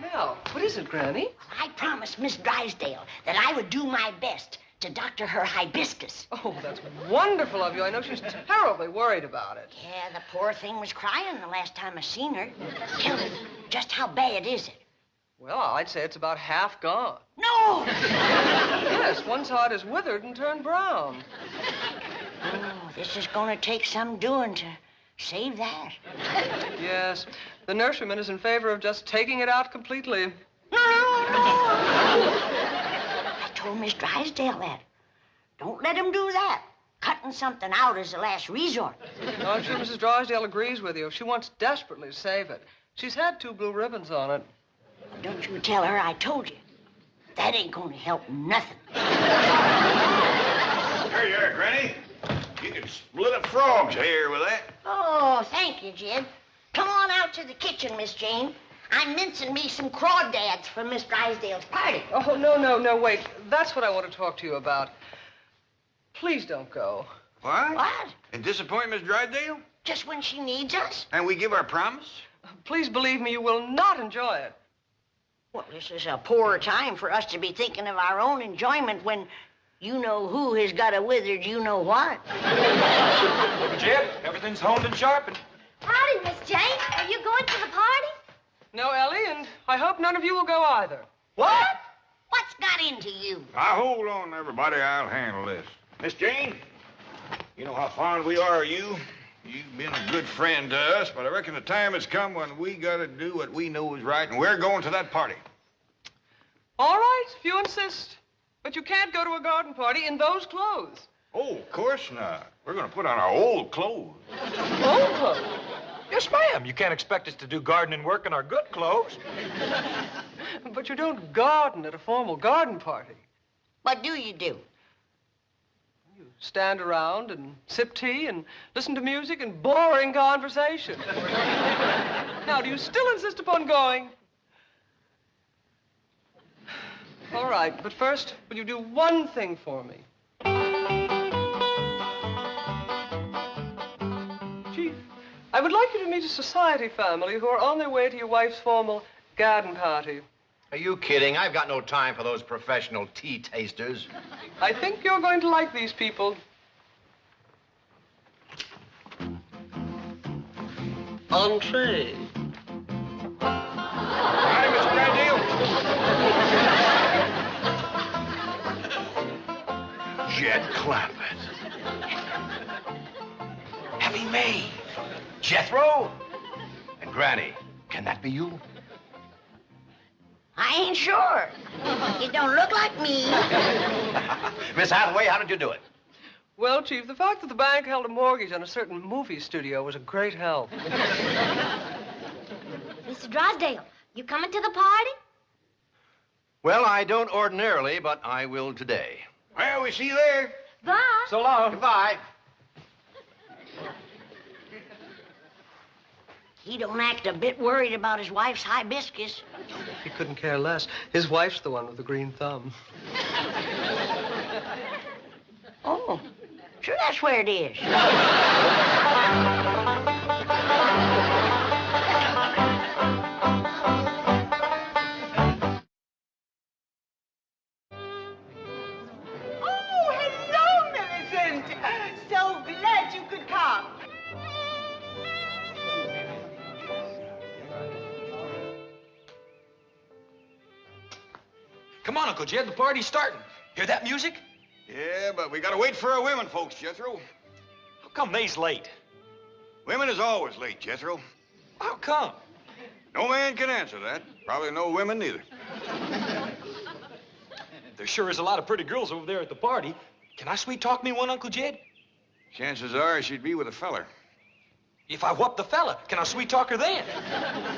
[SPEAKER 8] Now, what is it, Granny?
[SPEAKER 3] I promised Miss Drysdale that I would do my best to doctor her hibiscus.
[SPEAKER 8] Oh, that's wonderful of you. I know she's terribly worried about it.
[SPEAKER 3] Yeah, the poor thing was crying the last time I seen her. Tell me, just how bad is it?
[SPEAKER 8] Well, I'd say it's about half gone.
[SPEAKER 3] No!
[SPEAKER 8] Yes, one side is withered and turned brown.
[SPEAKER 3] Oh, this is going to take some doing to save that.
[SPEAKER 8] Yes, the nurseryman is in favor of just taking it out completely.
[SPEAKER 3] No! I told Miss Drysdale that. Don't let him do that. Cutting something out is the last resort.
[SPEAKER 8] No, I'm sure Mrs. Drysdale agrees with you. She wants desperately to save it. She's had 2 blue ribbons on it.
[SPEAKER 3] Don't you tell her I told you. That ain't going to help nothing.
[SPEAKER 4] There you are, Granny. You can split a frog's hair with that.
[SPEAKER 3] Oh, thank you, Jed. Come on out to the kitchen, Miss Jane. I'm mincing me some crawdads for Miss Drysdale's party.
[SPEAKER 8] Oh, no, wait. That's what I want to talk to you about. Please don't go.
[SPEAKER 4] What?
[SPEAKER 3] What?
[SPEAKER 4] And disappoint Miss Drysdale?
[SPEAKER 3] Just when she needs us?
[SPEAKER 4] And we give our promise?
[SPEAKER 8] Please believe me, you will not enjoy it.
[SPEAKER 3] Well, this is a poor time for us to be thinking of our own enjoyment when you-know-who has got a withered you-know-what.
[SPEAKER 5] Uncle Jed, everything's honed and sharpened.
[SPEAKER 18] Howdy, Miss Jane. Are you going to the party?
[SPEAKER 8] No, Ellie, and I hope none of you will go either.
[SPEAKER 3] What? What's got into you?
[SPEAKER 4] Now, hold on, everybody. I'll handle this. Miss Jane, you know how fond we are of you. You've been a good friend to us, but I reckon the time has come when we got to do what we know is right, and we're going to that party.
[SPEAKER 8] All right, if you insist. But you can't go to a garden party in those clothes.
[SPEAKER 4] Oh, of course not. We're going to put on our old clothes.
[SPEAKER 8] Old clothes?
[SPEAKER 5] Yes, ma'am. You can't expect us to do gardening work in our good clothes.
[SPEAKER 8] But you don't garden at a formal garden party.
[SPEAKER 3] What do you do?
[SPEAKER 8] You stand around and sip tea and listen to music and boring conversation. Now, do you still insist upon going? All right, but first, will you do one thing for me? Chief, I would like you to meet a society family who are on their way to your wife's formal Garden party.
[SPEAKER 7] Are you kidding? I've got no time for those professional tea tasters.
[SPEAKER 8] I think you're going to like these people. Entree.
[SPEAKER 4] Hi, Mr. Grand Deal.
[SPEAKER 7] Jed Clampett. Ellie May. Jethro. And Granny, can that be you?
[SPEAKER 3] I ain't sure. You don't look like me.
[SPEAKER 7] Miss Hathaway, how did you do it?
[SPEAKER 8] Well, Chief, the fact that the bank held a mortgage on a certain movie studio was a great help.
[SPEAKER 18] Mr. Drysdale, you coming to the party?
[SPEAKER 7] Well, I don't ordinarily, but I will today.
[SPEAKER 4] Well, we see you there.
[SPEAKER 18] Bye.
[SPEAKER 7] So long. Goodbye.
[SPEAKER 3] He don't act a bit worried about his wife's hibiscus.
[SPEAKER 8] He couldn't care less. His wife's the one with the green thumb.
[SPEAKER 3] Oh, sure that's where it is.
[SPEAKER 11] Oh, hello, Millicent. So glad you could come.
[SPEAKER 16] Come on, Uncle Jed, the party's starting. Hear that music?
[SPEAKER 4] Yeah, but we gotta wait for our women folks, Jethro.
[SPEAKER 16] How come they's late?
[SPEAKER 4] Women is always late, Jethro.
[SPEAKER 16] How come?
[SPEAKER 4] No man can answer that. Probably no women neither.
[SPEAKER 16] There sure is a lot of pretty girls over there at the party. Can I sweet talk me one, Uncle Jed?
[SPEAKER 4] Chances are she'd be with a feller.
[SPEAKER 16] If I whoop the fella, can I sweet talk her then?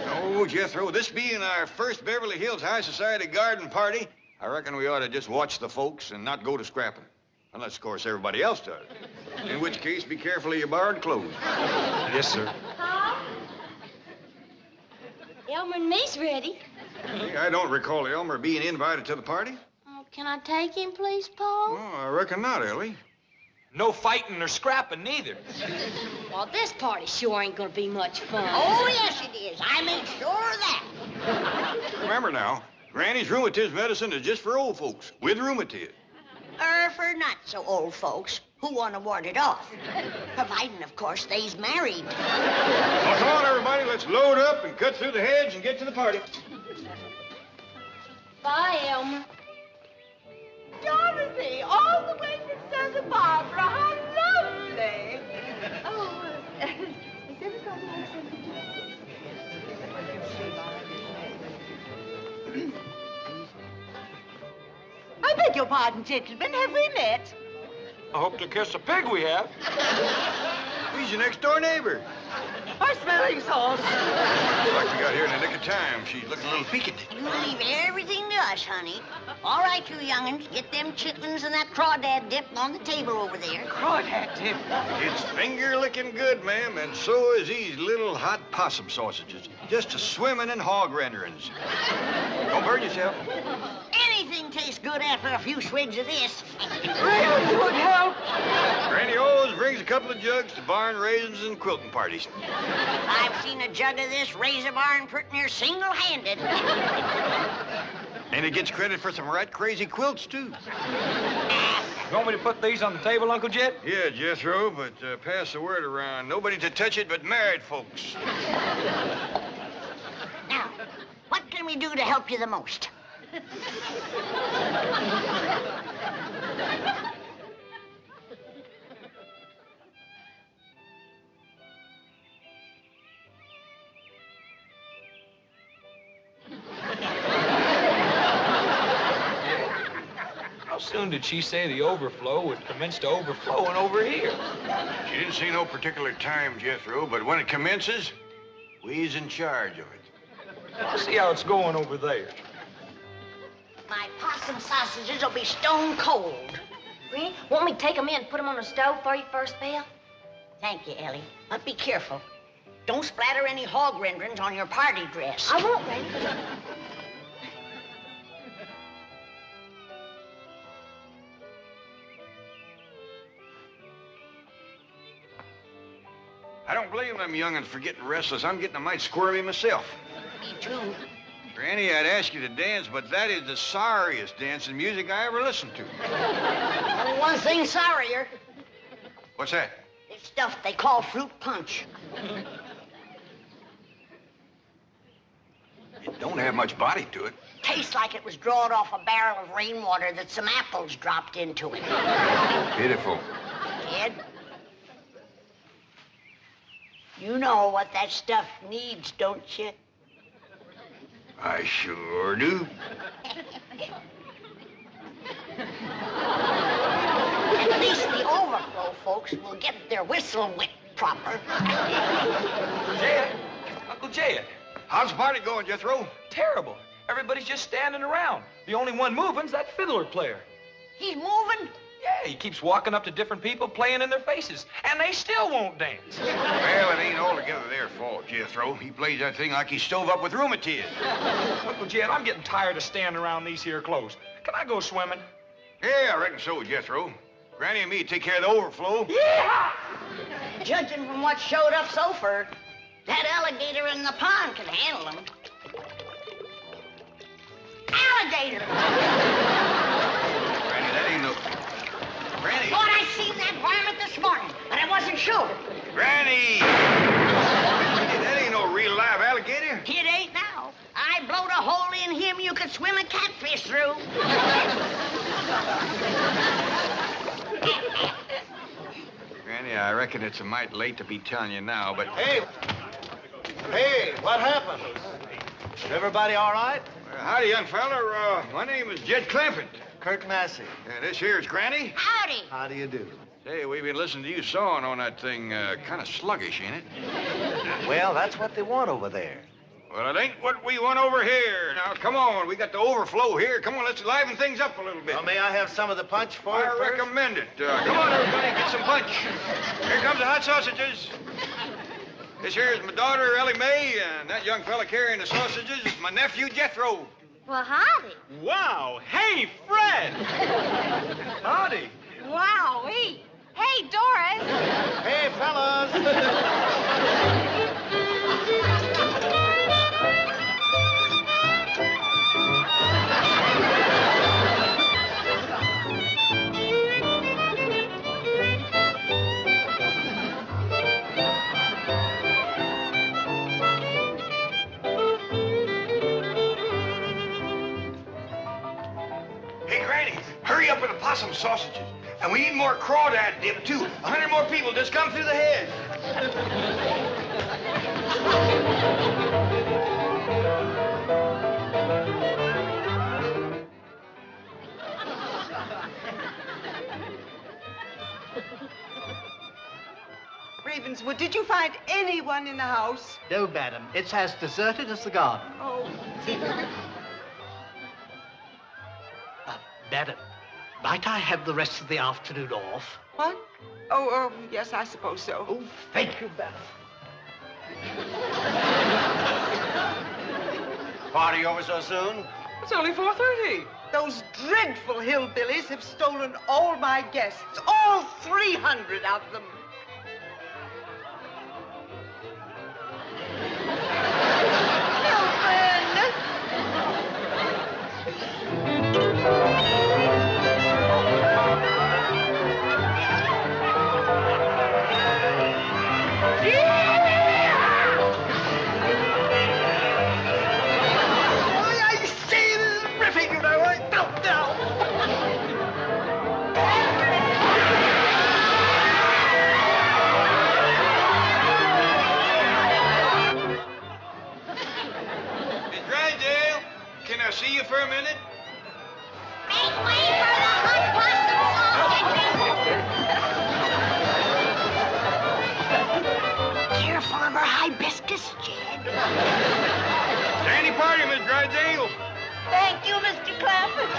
[SPEAKER 4] No, Jethro, this being our first Beverly Hills High Society garden party, I reckon we ought to just watch the folks and not go to scrapping. Unless, of course, everybody else does. In which case, be careful of your borrowed clothes.
[SPEAKER 16] Yes, sir.
[SPEAKER 18] Paul? Elmer and me's ready.
[SPEAKER 4] Hey, I don't recall Elmer being invited to the party.
[SPEAKER 18] Oh, can I take him, please, Paul?
[SPEAKER 4] Oh, I reckon not, Ellie.
[SPEAKER 16] No fighting or scrapping, neither.
[SPEAKER 18] Well, this party sure ain't gonna be much fun.
[SPEAKER 3] Oh, yes, it is. I made sure of that.
[SPEAKER 4] Remember now, Granny's rheumatism medicine is just for old folks with rheumatiz.
[SPEAKER 3] For not so old folks who want to ward it off. Providing, of course, they's married.
[SPEAKER 4] Well, come on, everybody. Let's load up and cut through the hedge and get to the party.
[SPEAKER 18] Bye, Elmer.
[SPEAKER 11] Dorothy, all the way from Santa Barbara. How lovely. Oh, is everybody else I beg your pardon, gentlemen. Have we met?
[SPEAKER 16] I hope to kiss a pig we have.
[SPEAKER 4] He's your next-door neighbor.
[SPEAKER 11] Our smelling sauce.
[SPEAKER 4] Looks like we got here in the nick of time. She's looking a little peaked.
[SPEAKER 3] You leave everything to us, honey. All right, you young'uns, get them chitlins and that crawdad dip on the table over there.
[SPEAKER 11] Crawdad dip.
[SPEAKER 4] It's finger-licking good, ma'am, and so is these little hot possum sausages. Just a-swimming in hog renderings. Don't burn yourself.
[SPEAKER 3] Anything tastes good after a few swigs of this.
[SPEAKER 11] Really would help.
[SPEAKER 4] Granny always brings a couple of jugs to barn raisins and quilting parties.
[SPEAKER 3] I've seen a jug of this razor barn pretty near single-handed.
[SPEAKER 4] And it gets credit for some right crazy quilts, too.
[SPEAKER 16] You want me to put these on the table, Uncle Jed?
[SPEAKER 4] Yeah, Jethro, but pass the word around. Nobody to touch it but married folks.
[SPEAKER 3] Now, what can we do to help you the most?
[SPEAKER 16] How soon did she say the overflow would commence to overflowing over here?
[SPEAKER 4] She didn't say no particular time, Jethro, but when it commences, we's in charge of it.
[SPEAKER 16] I'll see how it's going over there.
[SPEAKER 3] My possum sausages will be stone cold.
[SPEAKER 18] Granny, want me to take them in and put them on the stove for you first, Bill?
[SPEAKER 3] Thank you, Ellie. But be careful. Don't splatter any hog renderings on your party dress.
[SPEAKER 18] I won't, Granny.
[SPEAKER 4] I don't blame them young'uns for getting restless. I'm getting a mite squirmy myself.
[SPEAKER 3] Me too.
[SPEAKER 4] Granny, I'd ask you to dance, but that is the sorriest dancing music I ever listened to.
[SPEAKER 3] Only one thing sorrier.
[SPEAKER 4] What's that?
[SPEAKER 3] It's stuff they call fruit punch.
[SPEAKER 4] It don't have much body to it.
[SPEAKER 3] Tastes like it was drawn off a barrel of rainwater that some apples dropped into it.
[SPEAKER 4] Pitiful.
[SPEAKER 3] Jed, you know what that stuff needs, don't you?
[SPEAKER 4] I sure do.
[SPEAKER 3] At least the overflow folks will get their whistle wet proper.
[SPEAKER 16] Jed, Uncle Jed.
[SPEAKER 4] How's the party going, Jethro?
[SPEAKER 16] Terrible. Everybody's just standing around. The only one moving's that fiddler player.
[SPEAKER 3] He's moving?
[SPEAKER 16] Yeah, he keeps walking up to different people, playing in their faces, and they still won't dance.
[SPEAKER 4] Well, it ain't altogether their fault, Jethro. He plays that thing like he's stove up with rheumatiz.
[SPEAKER 16] Uncle Jed, I'm getting tired of standing around these here clothes. Can I go swimming?
[SPEAKER 4] Yeah, I reckon so, Jethro. Granny and me take care of the overflow.
[SPEAKER 3] Yeah! Judging from what showed up so far, that alligator in the pond can handle him. Alligator!
[SPEAKER 4] Granny, that ain't no... Granny!
[SPEAKER 3] Thought I seen that varmint this morning, but I wasn't sure.
[SPEAKER 4] Granny! That ain't no real live alligator.
[SPEAKER 3] It ain't now. I blowed a hole in him you could swim a catfish through.
[SPEAKER 4] Granny, I reckon it's a mite late to be telling you now, but...
[SPEAKER 6] Hey, what happened? Is everybody all right?
[SPEAKER 4] Howdy, young fella. My name is Jed Clampett.
[SPEAKER 6] Kirk Massey.
[SPEAKER 4] This here's Granny.
[SPEAKER 3] Howdy.
[SPEAKER 6] How do you do?
[SPEAKER 4] Hey, we've been listening to you sawing on that thing. Kind of sluggish, ain't it?
[SPEAKER 6] Well, that's what they want over there.
[SPEAKER 4] Well, it ain't what we want over here. Now, come on. We got the overflow here. Come on, let's liven things up a little bit.
[SPEAKER 6] Well, may I have some of the punch for it
[SPEAKER 4] I
[SPEAKER 6] first?
[SPEAKER 4] recommend it. Come on, everybody, get some punch. Here comes the hot sausages. This here is my daughter, Ellie May, and that young fella carrying the sausages is my nephew, Jethro.
[SPEAKER 18] Well, howdy.
[SPEAKER 16] Wow. Hey, Fred. Howdy.
[SPEAKER 17] Wow-wee. Hey, Doris.
[SPEAKER 6] Hey, fellas.
[SPEAKER 4] Hey, Granny, hurry up with the possum sausages. And we need more crawdad dip, too. 100 more people just come through the head.
[SPEAKER 11] Ravenswood, did you find anyone in the house?
[SPEAKER 19] No, madam. It's as deserted as the garden.
[SPEAKER 11] Oh.
[SPEAKER 19] Madam, might I have the rest of the afternoon off?
[SPEAKER 11] What? Oh, yes, I suppose so.
[SPEAKER 19] Oh, thank you, madam.
[SPEAKER 6] Party over so soon?
[SPEAKER 11] It's only 4:30. Those dreadful hillbillies have stolen all my guests, all 300 of them.
[SPEAKER 4] See you for a minute?
[SPEAKER 3] Make way for the hot sausages. Careful of her hibiscus, Jed.
[SPEAKER 4] Dandy party, Miss Drydale.
[SPEAKER 3] Thank you, Mr. Clampett.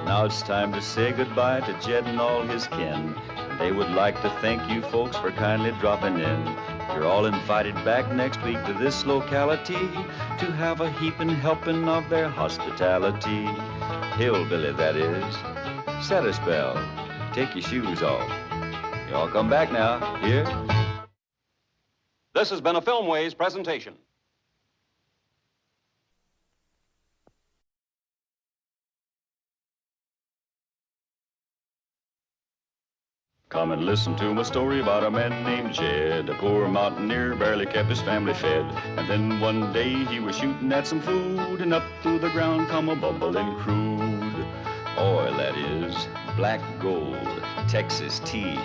[SPEAKER 1] Now it's time to say goodbye to Jed and all his kin. And They would like to thank you folks for kindly dropping in. You're all invited back next week to this locality to have a heaping helping of their hospitality. Hillbilly, that is. Set a spell. Take your shoes off. Y'all come back now. Here.
[SPEAKER 2] This has been a Filmways presentation.
[SPEAKER 1] Come and listen to my story about a man named Jed. A poor mountaineer barely kept his family fed. And then one day he was shooting at some food, and up through the ground come a bubbling crude oil, that is, black gold, Texas tea.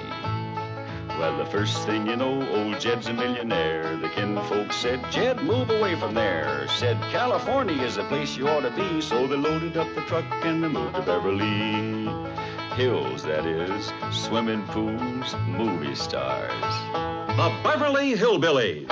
[SPEAKER 1] Well, the first thing you know, old Jed's a millionaire. The kinfolk said, Jed, move away from there. Said, California is the place you ought to be. So they loaded up the truck and they moved to Beverly Hills, that is, swimming pools, movie stars.
[SPEAKER 2] The Beverly Hillbillies.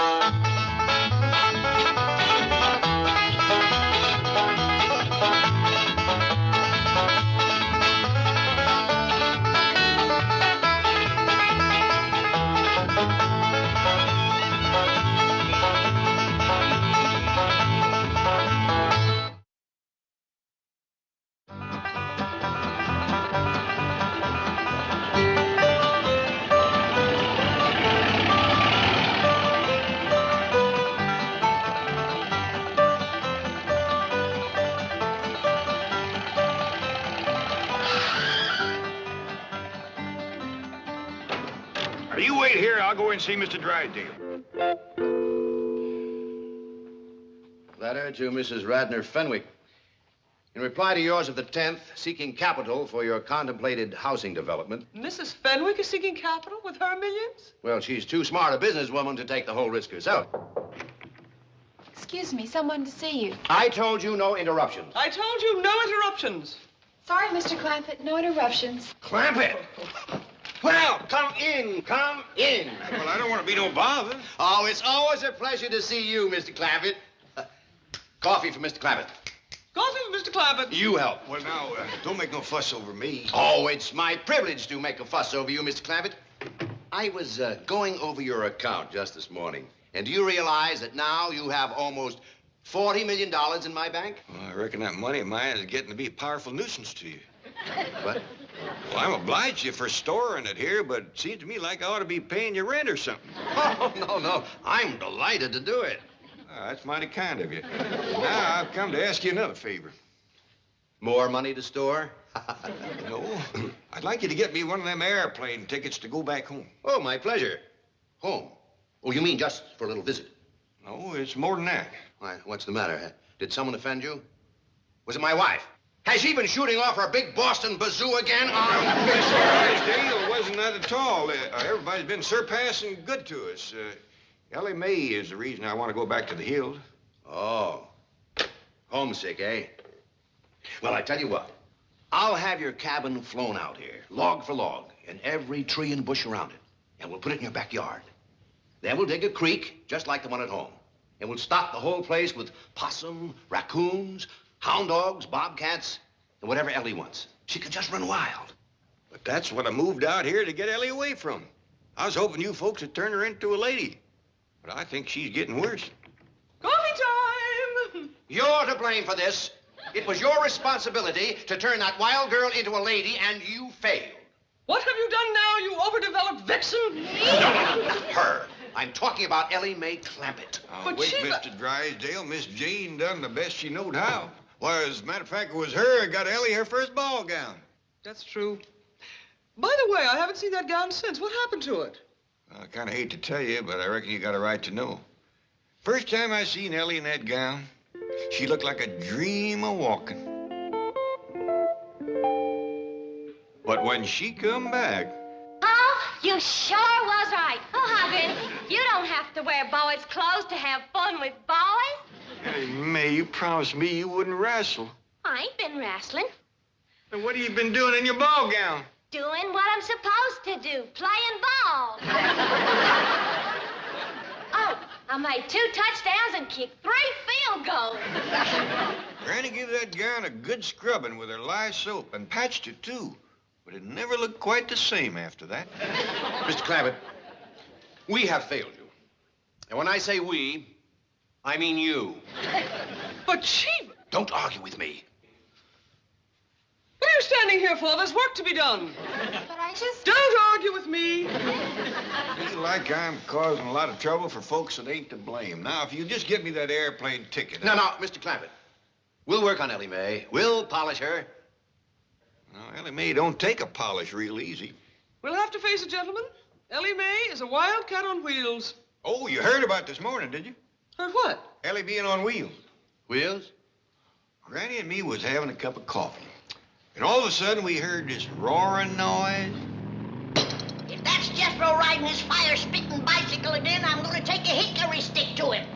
[SPEAKER 4] You wait here. I'll go and see Mr. Drysdale.
[SPEAKER 7] Letter to Mrs. Radner Fenwick. In reply to yours of the 10th, seeking capital for your contemplated housing development.
[SPEAKER 8] Mrs. Fenwick is seeking capital with her millions?
[SPEAKER 7] Well, she's too smart a businesswoman to take the whole risk herself.
[SPEAKER 17] Excuse me, someone to see you.
[SPEAKER 7] I told you no interruptions.
[SPEAKER 8] I told you no interruptions.
[SPEAKER 17] Sorry, Mr. Clampett, no interruptions.
[SPEAKER 7] Clampett! Well, come in, come in.
[SPEAKER 4] Well, I don't want to be no bother.
[SPEAKER 7] Oh, it's always a pleasure to see you, Mr. Clampett. Coffee for Mr. Clampett.
[SPEAKER 8] Coffee for Mr. Clampett.
[SPEAKER 7] You help.
[SPEAKER 4] Well, now, don't make no fuss over me.
[SPEAKER 7] Oh, it's my privilege to make a fuss over you, Mr. Clampett. I was going over your account just this morning. And do you realize that now you have almost $40 million in my bank?
[SPEAKER 4] Well, I reckon that money of mine is getting to be a powerful nuisance to you.
[SPEAKER 7] What?
[SPEAKER 4] Well, I'm obliged to you for storing it here, but it seems to me like I ought to be paying you rent or something.
[SPEAKER 7] Oh, no. I'm delighted to do it.
[SPEAKER 4] That's mighty kind of you. Now, I've come to ask you another favor.
[SPEAKER 7] More money to store?
[SPEAKER 4] No. I'd like you to get me one of them airplane tickets to go back home.
[SPEAKER 7] Oh, my pleasure. Home? Oh, you mean just for a little visit?
[SPEAKER 4] No, it's more than that.
[SPEAKER 7] Why, what's the matter? Did someone offend you? Was it my wife? Has she been shooting off her big Boston bazoo again?
[SPEAKER 4] Mr. Drysdale, it wasn't that at all. Everybody's been surpassing good to us. Ellie May is the reason I want to go back to the hills.
[SPEAKER 7] Oh. Homesick, eh? Well, I tell you what. I'll have your cabin flown out here, log for log, and every tree and bush around it. And we'll put it in your backyard. Then we'll dig a creek, just like the one at home. And we'll stock the whole place with possum, raccoons, hound dogs, bobcats, and whatever Ellie wants. She can just run wild.
[SPEAKER 4] But that's what I moved out here to get Ellie away from. I was hoping you folks would turn her into a lady. But I think she's getting worse.
[SPEAKER 8] Coffee time!
[SPEAKER 7] You're to blame for this. It was your responsibility to turn that wild girl into a lady, and you failed.
[SPEAKER 8] What have you done now, you overdeveloped vixen?
[SPEAKER 7] No, not her. I'm talking about Ellie May Clampett.
[SPEAKER 4] But wait, Mr. Drysdale. Miss Jean done the best she knowed how. Why, as a matter of fact, it was her that got Ellie her first ball gown.
[SPEAKER 8] That's true. By the way, I haven't seen that gown since. What happened to it?
[SPEAKER 4] I kind of hate to tell you, but I reckon you got a right to know. First time I seen Ellie in that gown, she looked like a dream of walking. But when she come back...
[SPEAKER 18] Oh, you sure was right. Oh, Hobby, you don't have to wear boys' clothes to have fun with boys.
[SPEAKER 4] Hey, May, you promised me you wouldn't wrestle.
[SPEAKER 18] I ain't been wrestling.
[SPEAKER 4] And what have you been doing in your ball gown?
[SPEAKER 18] Doing what I'm supposed to do, playing ball. Oh, I made 2 touchdowns and kicked 3 field goals.
[SPEAKER 4] Granny gave that gown a good scrubbing with her lye soap and patched it, too. But it never looked quite the same after that.
[SPEAKER 7] Mr. Clampett, we have failed you. And when I say we, I mean you.
[SPEAKER 8] But, Chief...
[SPEAKER 7] Don't argue with me.
[SPEAKER 8] What are you standing here for? There's work to be done.
[SPEAKER 17] But I just...
[SPEAKER 8] Don't argue with me.
[SPEAKER 4] Feel like I'm causing a lot of trouble for folks that ain't to blame. Now, if you just get me that airplane ticket...
[SPEAKER 7] No, Mr. Clampett. We'll work on Ellie May. We'll polish her.
[SPEAKER 4] No, Ellie May don't take a polish real easy.
[SPEAKER 8] We'll have to face it, gentlemen. Ellie May is a wildcat on wheels.
[SPEAKER 4] Oh, you heard about this morning, did you?
[SPEAKER 8] Heard what?
[SPEAKER 4] Ellie being on wheels.
[SPEAKER 7] Wheels?
[SPEAKER 4] Granny and me was having a cup of coffee. And all of a sudden, we heard this roaring noise.
[SPEAKER 3] If that's Jethro riding his fire-spitting bicycle again, I'm going to take a hickory stick to him.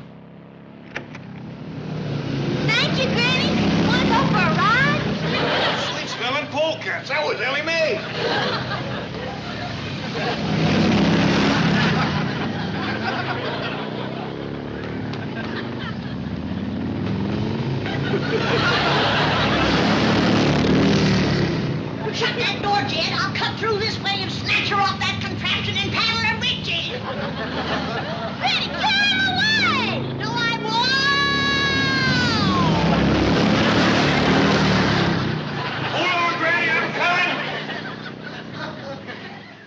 [SPEAKER 18] Thank you, Granny. Want to go for a ride?
[SPEAKER 4] Sweet-smelling polecats. That was Ellie May.
[SPEAKER 3] Shut that door, Jed. I'll cut through this way and snatch her off that contraption and paddle her bridges.
[SPEAKER 18] Granny, carry him away!
[SPEAKER 3] No, I won't!
[SPEAKER 4] Hold on, Granny, I'm coming.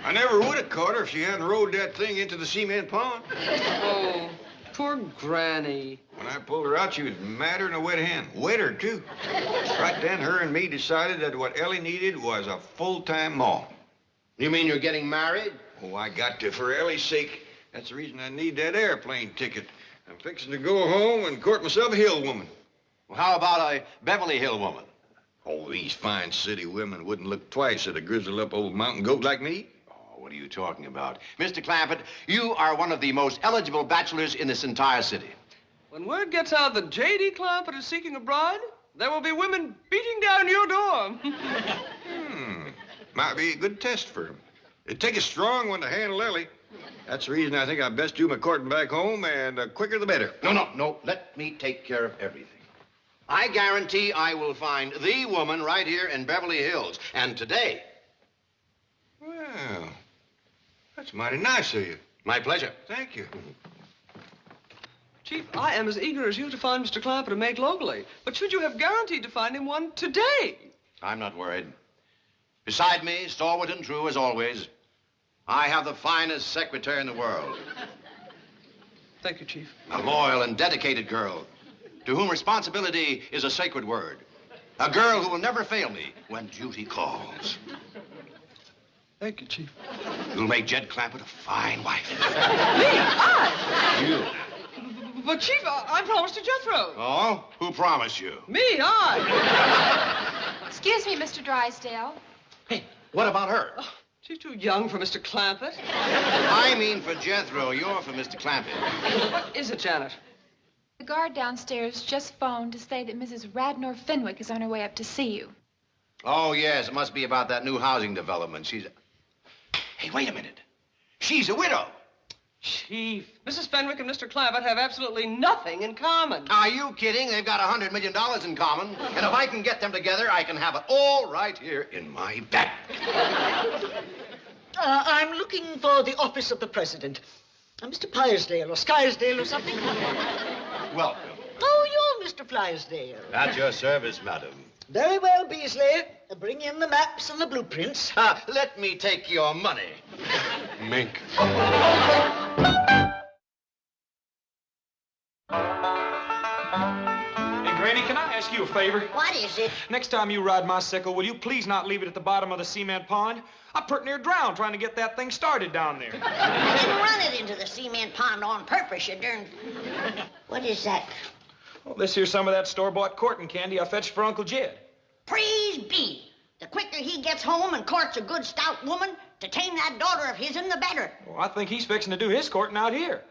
[SPEAKER 4] I never would have caught her if she hadn't rode that thing into the cement pond.
[SPEAKER 8] Oh, poor Granny.
[SPEAKER 4] When I pulled her out, she was madder than a wet hen. Wetter, too. Right then, her and me decided that what Ellie needed was a full-time ma.
[SPEAKER 7] You mean you're getting married?
[SPEAKER 4] Oh, I got to, for Ellie's sake. That's the reason I need that airplane ticket. I'm fixing to go home and court myself a hill woman.
[SPEAKER 7] Well, how about a Beverly Hill woman?
[SPEAKER 4] Oh, these fine city women wouldn't look twice at a grizzled-up old mountain goat like me.
[SPEAKER 7] What are you talking about? Mr. Clampett, you are one of the most eligible bachelors in this entire city.
[SPEAKER 8] When word gets out that J.D. Clampett is seeking a bride, there will be women beating down your door.
[SPEAKER 4] Might be a good test for him. It'd take a strong one to handle Ellie. That's the reason I think I'd best do my courting back home, and the quicker the better.
[SPEAKER 7] No. Let me take care of everything. I guarantee I will find the woman right here in Beverly Hills. And today...
[SPEAKER 4] Well, that's mighty nice of you.
[SPEAKER 7] My pleasure.
[SPEAKER 4] Thank you.
[SPEAKER 8] Chief, I am as eager as you to find Mr. Clampett a mate locally. But should you have guaranteed to find him one today?
[SPEAKER 7] I'm not worried. Beside me, stalwart and true as always, I have the finest secretary in the world.
[SPEAKER 8] Thank you, Chief.
[SPEAKER 7] A loyal and dedicated girl, to whom responsibility is a sacred word. A girl who will never fail me when duty calls.
[SPEAKER 8] Thank you, Chief.
[SPEAKER 7] You'll make Jed Clampett a fine wife.
[SPEAKER 8] Me? I?
[SPEAKER 7] You.
[SPEAKER 8] But, Chief, I promised to Jethro.
[SPEAKER 7] Oh? Who promised you?
[SPEAKER 8] Me, I.
[SPEAKER 17] Excuse me, Mr. Drysdale.
[SPEAKER 7] Hey, what about her?
[SPEAKER 8] Oh, she's too young for Mr. Clampett.
[SPEAKER 7] I mean for Jethro. You're for Mr. Clampett.
[SPEAKER 8] What is it, Janet?
[SPEAKER 17] The guard downstairs just phoned to say that Mrs. Radnor Fenwick is on her way up to see you.
[SPEAKER 7] Oh, yes. It must be about that new housing development. She's... Hey, wait a minute. She's a widow.
[SPEAKER 8] Chief, Mrs. Fenwick and Mr. Clampett have absolutely nothing in common.
[SPEAKER 7] Are you kidding? They've got $100 million in common. And if I can get them together, I can have it all right here in my bag.
[SPEAKER 20] I'm looking for the office of the president. Mr. Pyersdale or Skyrsdale or something.
[SPEAKER 7] Welcome.
[SPEAKER 20] Oh, you're Mr. Flysdale.
[SPEAKER 7] At your service, madam.
[SPEAKER 20] Very well, Beasley. Bring in the maps and the blueprints.
[SPEAKER 7] Let me take your money.
[SPEAKER 5] Mink. Hey, Granny, can I ask you a favor?
[SPEAKER 3] What is it?
[SPEAKER 5] Next time you ride my sickle, will you please not leave it at the bottom of the cement pond? I pretty near drowned trying to get that thing started down there.
[SPEAKER 3] I didn't run it into the cement pond on purpose, you darn... What is that?
[SPEAKER 5] Well, this here's some of that store-bought courting candy I fetched for Uncle Jed.
[SPEAKER 3] Praise be. The quicker he gets home and courts a good stout woman to tame that daughter of his, the better.
[SPEAKER 5] Well, I think he's fixing to do his courting out here.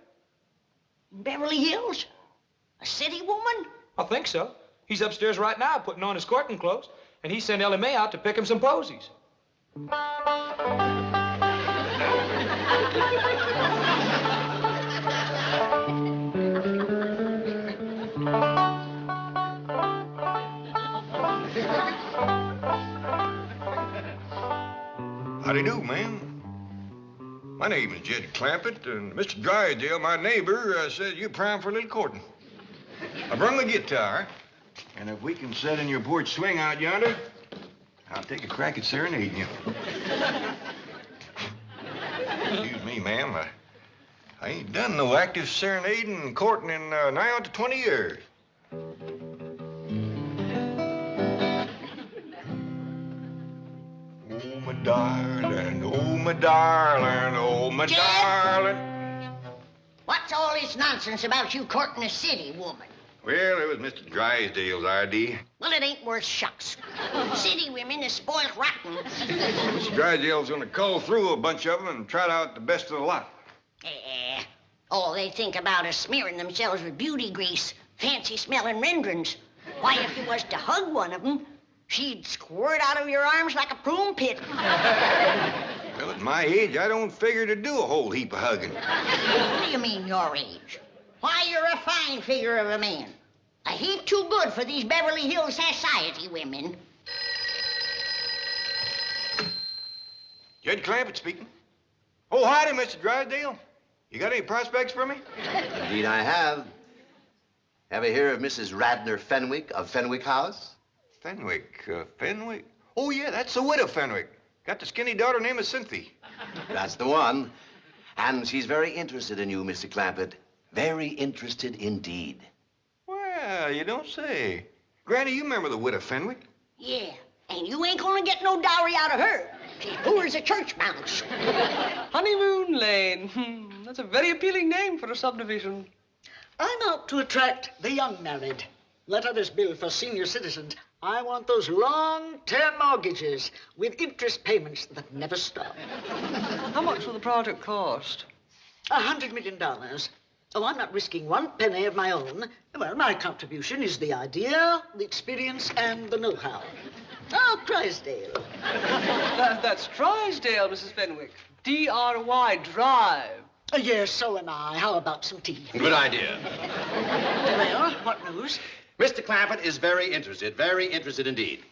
[SPEAKER 3] Beverly Hills? A city woman?
[SPEAKER 5] I think so. He's upstairs right now putting on his courting clothes, and he sent Ellie May out to pick him some posies.
[SPEAKER 4] My name is Jed Clampett, and Mr. Drysdale, my neighbor, said you're prime for a little courting. I brung the guitar, and if we can set in your porch swing out yonder, I'll take a crack at serenading you. Excuse me, ma'am. I ain't done no active serenading and courting in nigh on to 20 years. Oh, my darling, oh, my darling, oh, my
[SPEAKER 3] Jed?
[SPEAKER 4] darling.
[SPEAKER 3] What's all this nonsense about you courting a city woman?
[SPEAKER 4] Well, it was Mr. Drysdale's idea.
[SPEAKER 3] Well, it ain't worth shucks. City women is spoiled rotten.
[SPEAKER 4] Mr. Drysdale's gonna cull through a bunch of them and trot out the best of the lot.
[SPEAKER 3] All they think about is smearing themselves with beauty grease, fancy-smelling renderings. Why, if you was to hug one of them, she'd squirt out of your arms like a prune pit.
[SPEAKER 4] Well, at my age, I don't figure to do a whole heap of hugging.
[SPEAKER 3] What do you mean, your age? Why, you're a fine figure of a man. A heap too good for these Beverly Hills society women.
[SPEAKER 4] Jed Clampett speaking. Oh, howdy, Mr. Drysdale. You got any prospects for me?
[SPEAKER 7] Indeed, I have. Ever hear of Mrs. Radner Fenwick of Fenwick House?
[SPEAKER 4] Fenwick, Fenwick? Oh, yeah, that's the widow Fenwick. Got the skinny daughter named Cynthia.
[SPEAKER 7] That's the one. And she's very interested in you, Mr. Clampett. Very interested indeed.
[SPEAKER 4] Well, you don't say. Granny, you remember the widow Fenwick?
[SPEAKER 3] Yeah, and you ain't gonna get no dowry out of her. She's poor as a church mouse.
[SPEAKER 8] Honeymoon Lane. That's a very appealing name for a subdivision.
[SPEAKER 20] I'm out to attract the young married. Let others bill for senior citizens. I want those long-term mortgages with interest payments that never stop.
[SPEAKER 8] How much will the project cost?
[SPEAKER 20] $100 million. Oh, I'm not risking one penny of my own. Well, my contribution is the idea, the experience, and the know-how. Oh, Drysdale.
[SPEAKER 8] That's Drysdale, Mrs. Fenwick. D-R-Y, Drive.
[SPEAKER 20] Yes, so am I. How about some tea?
[SPEAKER 7] Good idea.
[SPEAKER 20] Well, what news?
[SPEAKER 7] Mr. Clampett is very interested indeed.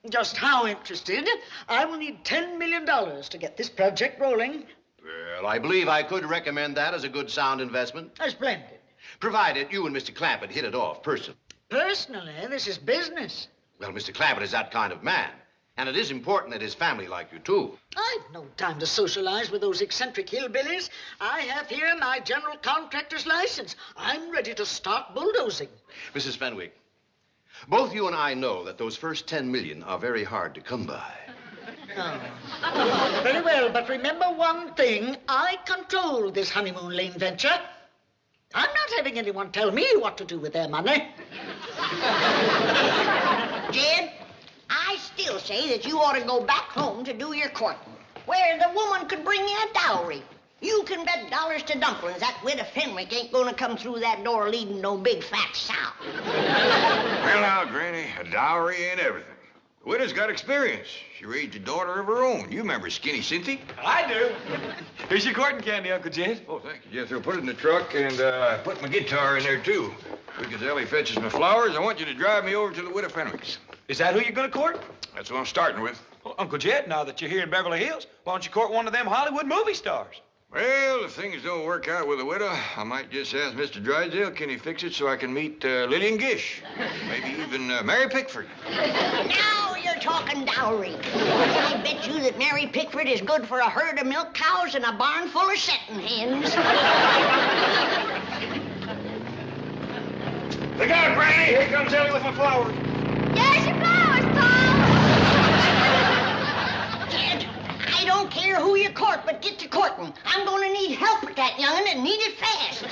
[SPEAKER 20] Just how interested? I will need $10 million to get this project rolling.
[SPEAKER 7] Well, I believe I could recommend that as a good, sound investment.
[SPEAKER 20] Splendid.
[SPEAKER 7] Provided you and Mr. Clampett hit it off personally.
[SPEAKER 20] Personally, this is business.
[SPEAKER 7] Well, Mr. Clampett is that kind of man. And it is important that his family like you, too.
[SPEAKER 20] I've no time to socialize with those eccentric hillbillies. I have here my general contractor's license. I'm ready to start bulldozing.
[SPEAKER 7] Mrs. Fenwick, both you and I know that those first $10 million are very hard to come by.
[SPEAKER 20] Oh. Very well, but remember one thing. I control this honeymoon lane venture. I'm not having anyone tell me what to do with their money.
[SPEAKER 3] Jed, I still say that you ought to go back home to do your courting, where the woman could bring you a dowry. You can bet dollars to dumplings that widow Fenwick ain't gonna come through that door leading no big fat sow.
[SPEAKER 4] Well, now, Granny, a dowry ain't everything. The widow's got experience. She raised a daughter of her own. You remember Skinny Cynthia?
[SPEAKER 16] I do. Here's your courting candy, Uncle Jed.
[SPEAKER 4] Oh, thank you, Jethro. Put it in the truck and put my guitar in there, too. Because Ellie fetches my flowers, I want you to drive me over to the widow Fenwick's.
[SPEAKER 16] Is that who you're going to court?
[SPEAKER 4] That's what I'm starting with.
[SPEAKER 16] Well, Uncle Jed, now that you're here in Beverly Hills, why don't you court one of them Hollywood movie stars?
[SPEAKER 4] Well, if things don't work out with the widow, I might just ask Mr. Drysdale, can he fix it so I can meet Lillian Gish? Maybe even Mary Pickford.
[SPEAKER 3] Now you're talking dowry. I bet you that Mary Pickford is good for a herd of milk cows and a barn full of setting hens.
[SPEAKER 4] Look out, Granny! Here comes Ellie with my flowers.
[SPEAKER 18] There's your flowers, Paul.
[SPEAKER 3] Jed, I don't care who you court, but get to courting. I'm going to need help with that young'un and need it fast.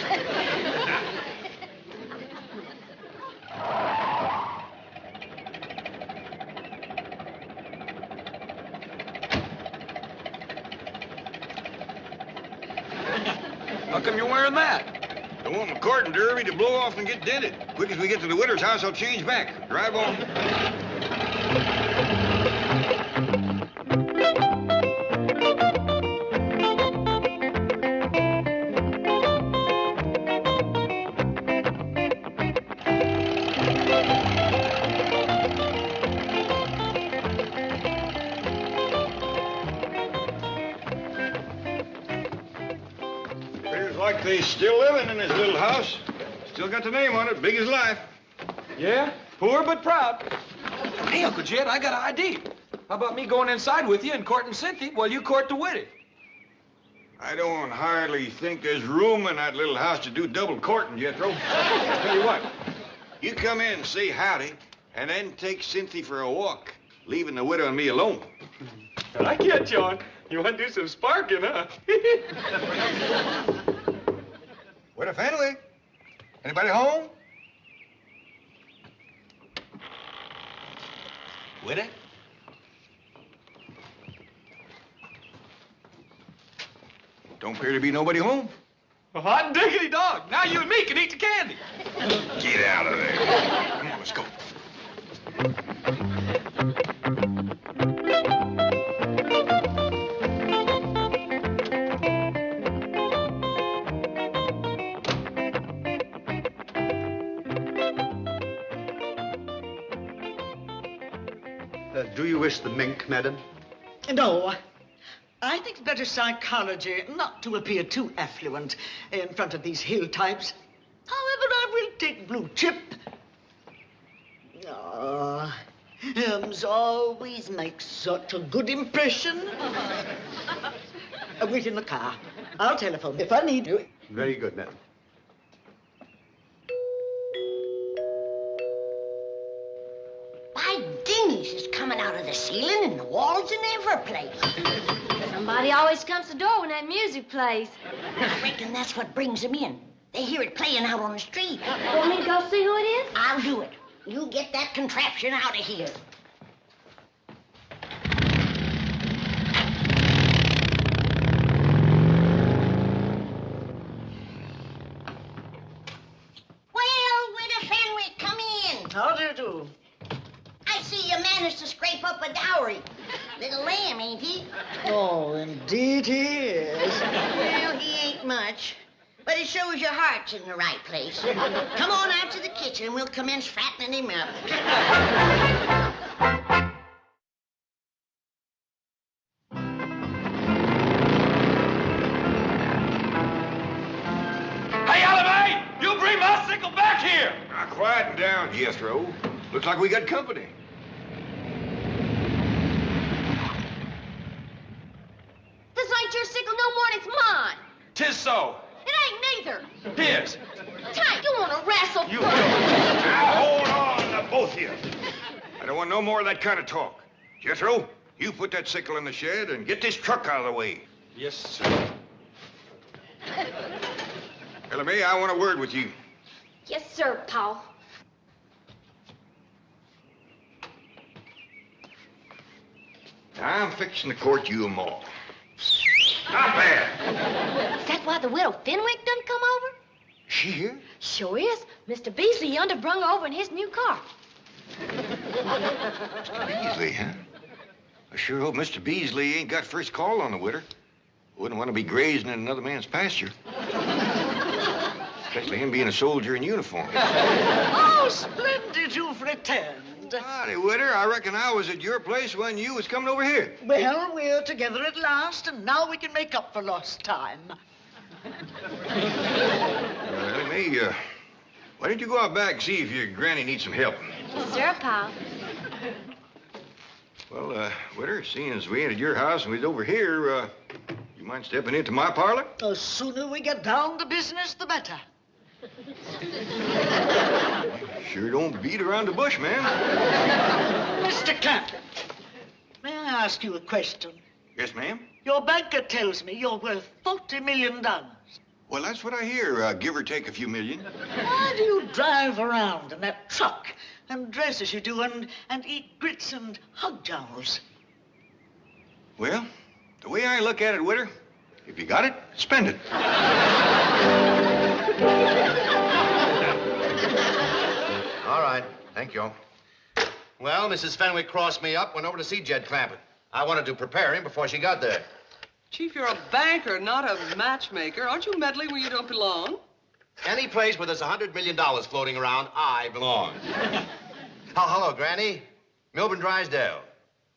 [SPEAKER 16] How come you're wearing that?
[SPEAKER 4] I want my courting derby to blow off and get dented. Quick as we get to the widow's house, I'll change back. Drive on. Like they still living in this little house. Still got the name on it, big as life.
[SPEAKER 16] Yeah, poor but proud. Hey, Uncle Jed, I got an idea. How about me going inside with you and courting Cynthia while you court the widdy?
[SPEAKER 4] I don't hardly think there's room in that little house to do double courting, Jethro. I'll tell you what. You come in and say howdy, and then take Cynthia for a walk, leaving the widow and me alone.
[SPEAKER 16] I get you on. You want to do some sparking, huh?
[SPEAKER 6] Widow Fenwick? Anybody home?
[SPEAKER 4] Widow? Don't appear to be nobody home.
[SPEAKER 16] Well, hot diggity dog. Now you and me can eat the candy.
[SPEAKER 4] Get out of there. Come on, let's go.
[SPEAKER 6] Do you wish the mink, madam?
[SPEAKER 20] No. I think it's better psychology not to appear too affluent in front of these hill types. However, I will take blue chip. Ah, Helms always makes such a good impression. Wait in the car. I'll telephone if I need you.
[SPEAKER 6] Very good, madam.
[SPEAKER 3] By dingies, it's coming out of the ceiling and the walls and every place.
[SPEAKER 18] Somebody always comes to the door when that music plays.
[SPEAKER 3] I reckon that's what brings them in. They hear it playing out on the street.
[SPEAKER 18] Want me to go see who it is?
[SPEAKER 3] I'll do it. You get that contraption out of here. Well, Widow Fenwick, come in.
[SPEAKER 20] How do you do?
[SPEAKER 3] I see you managed to scrape up a dowry. Little lamb, ain't he?
[SPEAKER 20] Oh, indeed he is.
[SPEAKER 3] Well, he ain't much. But it shows your heart's in the right place. Come on out to the kitchen. We'll commence fattening him up.
[SPEAKER 16] Hey, Ellie May! You bring my sickle back here!
[SPEAKER 4] Now, quiet down, Jethro. Looks like we got company.
[SPEAKER 18] This ain't your sickle no more than it's mine.
[SPEAKER 16] 'Tis so.
[SPEAKER 18] It ain't neither.
[SPEAKER 16] His.
[SPEAKER 18] Tonight, you want to wrestle?
[SPEAKER 4] You don't. Now, hold on, both of you. I don't want no more of that kind of talk. Jethro, you put that sickle in the shed and get this truck out of the way.
[SPEAKER 16] Yes, sir.
[SPEAKER 4] Ellie May, I want a word with you.
[SPEAKER 18] Yes, sir, Paul.
[SPEAKER 4] I'm fixing to court you them all. Not bad.
[SPEAKER 18] Is that why the widow Fenwick done come over?
[SPEAKER 4] She here?
[SPEAKER 18] Sure is. Mr. Beasley yonder brung her over in his new car.
[SPEAKER 4] Beasley, huh? I sure hope Mr. Beasley ain't got first call on the widow. Wouldn't want to be grazing in another man's pasture. Especially him being a soldier in uniform.
[SPEAKER 20] Oh, splendid you've returned.
[SPEAKER 4] Howdy, Witter. I reckon I was at your place when you was coming over here.
[SPEAKER 20] Well, we're together at last, and now we can make up for lost time.
[SPEAKER 4] Ellie May, why don't you go out back and see if your granny needs some help?
[SPEAKER 18] Yes, sir, Paul.
[SPEAKER 4] Well, Witter, seeing as we ain't at your house and we's over here, you mind stepping into my parlor?
[SPEAKER 20] The sooner we get down to business, the better.
[SPEAKER 4] Sure don't beat around the bush, man.
[SPEAKER 20] Mr. Clampett, may I ask you a question?
[SPEAKER 4] Yes, ma'am?
[SPEAKER 20] Your banker tells me you're worth $40 million.
[SPEAKER 4] Well, that's what I hear, give or take a few million.
[SPEAKER 20] Why do you drive around in that truck and dress as you do and eat grits and hog jowls?
[SPEAKER 4] Well, the way I look at it, Witter, if you got it, spend it.
[SPEAKER 7] All right, thank you. Well, Mrs. Fenwick crossed me up, went over to see Jed Clampett. I wanted to prepare him before she got there.
[SPEAKER 8] Chief, you're a banker, not a matchmaker. Aren't you meddling where you don't belong?
[SPEAKER 7] Any place where there's $100 million floating around, I belong. Oh, hello, Granny. Milburn Drysdale.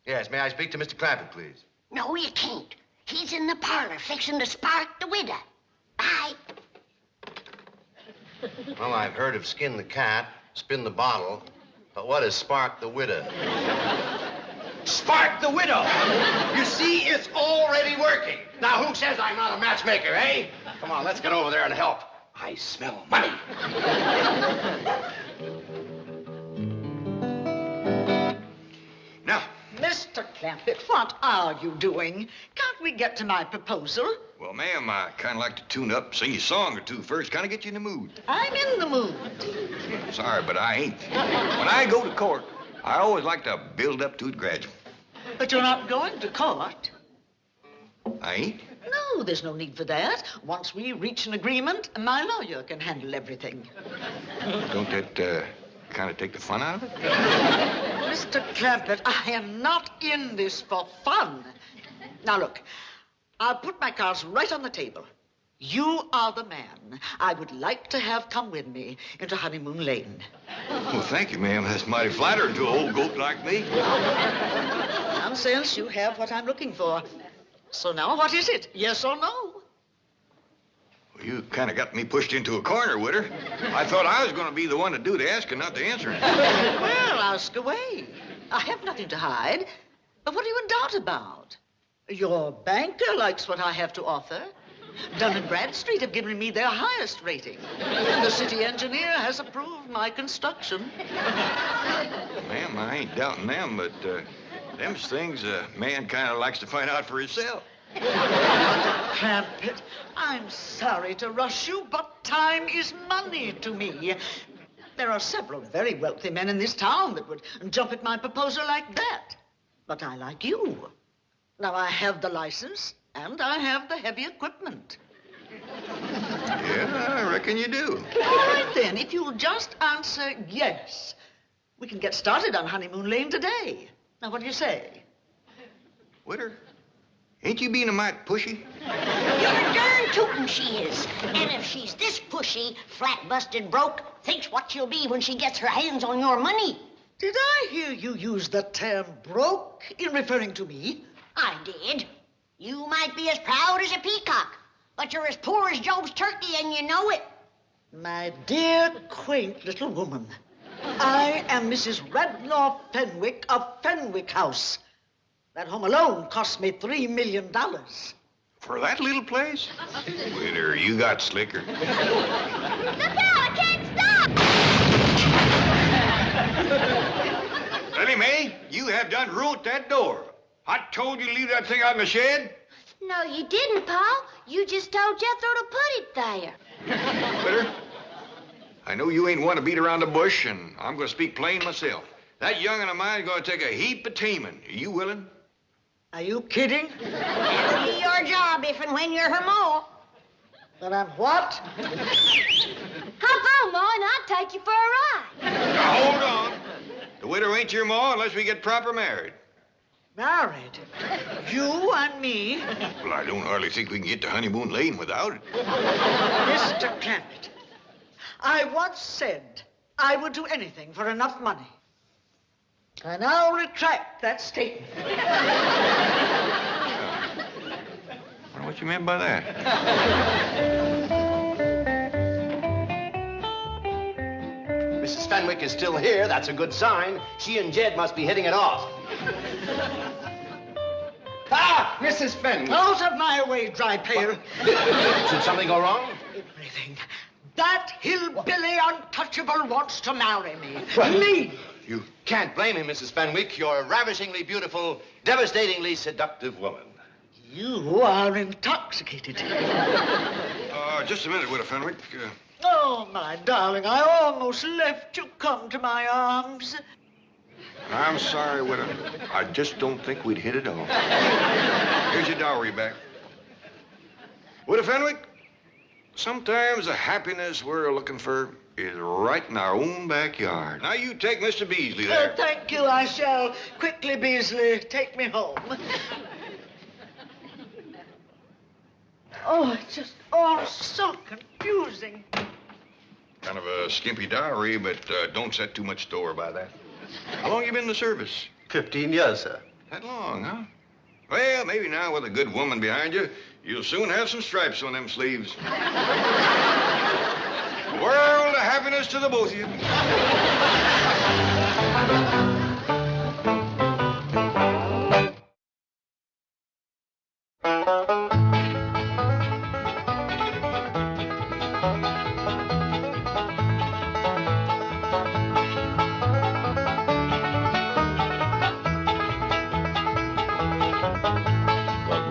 [SPEAKER 7] Yes, may I speak to Mr. Clampett, please?
[SPEAKER 3] No, you can't. He's in the parlor fixing to spark the widow. Bye.
[SPEAKER 7] Well, I've heard of skin the cat, spin the bottle, but what is spark the widow? Spark the widow! You see, it's already working. Now, who says I'm not a matchmaker, eh? Come on, let's get over there and help. I smell money.
[SPEAKER 20] Now, Mr. Clampett, what are you doing? Can't we get to my proposal?
[SPEAKER 4] Well, ma'am, I kind of like to tune up, sing you a song or two first, kind of get you in the mood.
[SPEAKER 20] I'm in the mood.
[SPEAKER 4] Sorry, but I ain't. When I go to court, I always like to build up to it gradually.
[SPEAKER 20] But you're not going to court.
[SPEAKER 4] I ain't?
[SPEAKER 20] No, there's no need for that. Once we reach an agreement, my lawyer can handle everything.
[SPEAKER 4] Don't that kind of take the fun out of it?
[SPEAKER 20] Mr. Clampett, I am not in this for fun. Now, look, I'll put my cards right on the table. You are the man I would like to have come with me into Honeymoon Lane.
[SPEAKER 4] Well, thank you, ma'am. That's mighty flattering to an old goat like me.
[SPEAKER 20] Nonsense, you have what I'm looking for. So now, what is it? Yes or no?
[SPEAKER 4] Well, you kind of got me pushed into a corner, Widder. I thought I was going to be the one to do the asking, not the answering.
[SPEAKER 20] Well, ask away. I have nothing to hide. But what are you in doubt about? Your banker likes what I have to offer. Dun & Bradstreet have given me their highest rating. The city engineer has approved my construction.
[SPEAKER 4] Ma'am, I ain't doubting them, but them's things a man kind of likes to find out for himself.
[SPEAKER 20] Clampett, I'm sorry to rush you, but time is money to me. There are several very wealthy men in this town that would jump at my proposal like that. But I like you. Now, I have the license, and I have the heavy equipment.
[SPEAKER 4] Yeah, I reckon you do.
[SPEAKER 20] All right, then, if you'll just answer yes, we can get started on Honeymoon Lane today. Now, what do you say?
[SPEAKER 4] Widder, ain't you being a mite pushy?
[SPEAKER 3] You're darn tootin' she is. And if she's this pushy, flat-busted broke, thinks what she'll be when she gets her hands on your money.
[SPEAKER 20] Did I hear you use the term broke in referring to me?
[SPEAKER 3] I did. You might be as proud as a peacock, but you're as poor as Job's turkey, and you know it.
[SPEAKER 20] My dear, quaint little woman, I am Mrs. Radnor Fenwick of Fenwick House. That home alone cost me $3 million.
[SPEAKER 4] For that little place? Widder, you got slicker.
[SPEAKER 18] Look out! I can't stop!
[SPEAKER 4] Ellie May, you have done ruined that door. I told you to leave that thing out in the shed.
[SPEAKER 18] No, you didn't, Pa. You just told Jethro to put it there.
[SPEAKER 4] Widder, I know you ain't one to beat around the bush, and I'm going to speak plain myself. That young'un of mine's going to take a heap of taming. Are you willing?
[SPEAKER 20] Are you kidding?
[SPEAKER 3] That'll be your job if and when you're her ma.
[SPEAKER 20] But I'm what?
[SPEAKER 18] Hop on, Ma, and I'll take you for a ride.
[SPEAKER 4] Now, hold on. The widow ain't your ma unless we get proper married.
[SPEAKER 20] Married? You and me?
[SPEAKER 4] Well, I don't hardly think we can get to Honeymoon Lane without it.
[SPEAKER 20] Mr. Clampett, I once said I would do anything for enough money. I now retract that statement.
[SPEAKER 4] I wonder what you meant by that.
[SPEAKER 7] Mrs. Fenwick is still here. That's a good sign. She and Jed must be hitting it off. Ah, Mrs. Fenwick.
[SPEAKER 20] Out of my way, dry pail.
[SPEAKER 7] Did something go wrong?
[SPEAKER 20] Everything. That hillbilly untouchable wants to marry me.
[SPEAKER 7] What?
[SPEAKER 20] Me!
[SPEAKER 7] You can't blame him, Mrs. Fenwick. You're a ravishingly beautiful, devastatingly seductive woman.
[SPEAKER 20] You are intoxicated.
[SPEAKER 4] Just a minute, Widow Fenwick.
[SPEAKER 20] Oh, my darling, I almost left you come to my arms.
[SPEAKER 4] I'm sorry, Widow. I just don't think we'd hit it off. Here's your dowry back. Widow Fenwick, sometimes the happiness we're looking for is right in our own backyard. Now you take Mr. Beasley there.
[SPEAKER 20] Thank you, I shall. Quickly, Beasley, take me home. Oh, it's just all so confusing.
[SPEAKER 4] Kind of a skimpy dowry, but don't set too much store by that. How long you been in the service?
[SPEAKER 7] 15 years, sir.
[SPEAKER 4] That long, huh? Well, maybe now with a good woman behind you, you'll soon have some stripes on them sleeves. World of happiness to the both of you.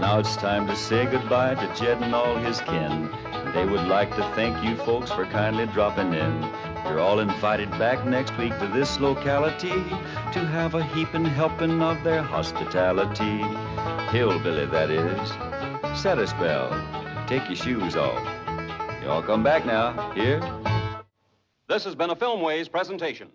[SPEAKER 1] Now it's time to say goodbye to Jed and all his kin. They would like to thank you folks for kindly dropping in. You're all invited back next week to this locality to have a heaping helping of their hospitality. Hillbilly, that is. Set a spell. Take your shoes off. You all come back now. Here?
[SPEAKER 2] This has been a Filmways presentation.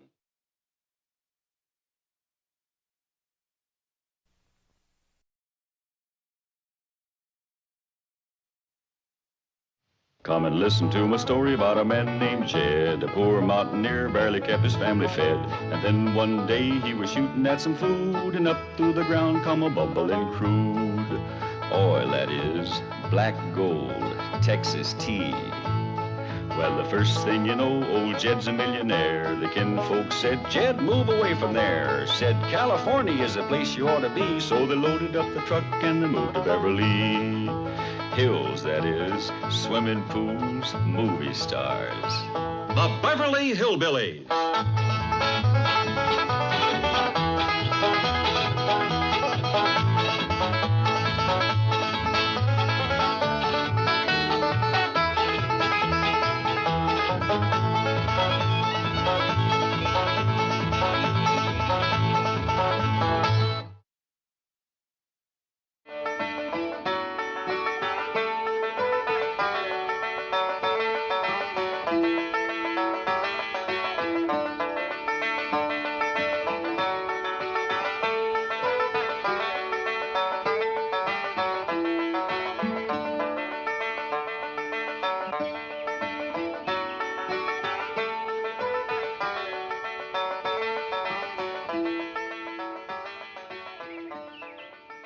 [SPEAKER 1] Come and listen to my story about a man named Jed. A poor mountaineer barely kept his family fed. And then one day he was shooting at some food, and up through the ground come a bubbling crude oil, that is, black gold, Texas tea. Well, the first thing you know, old Jed's a millionaire. The kinfolk said, Jed, move away from there. Said, California is the place you ought to be. So they loaded up the truck and they moved to Beverly Hills, that is, swimming pools, movie stars.
[SPEAKER 2] The Beverly Hillbillies.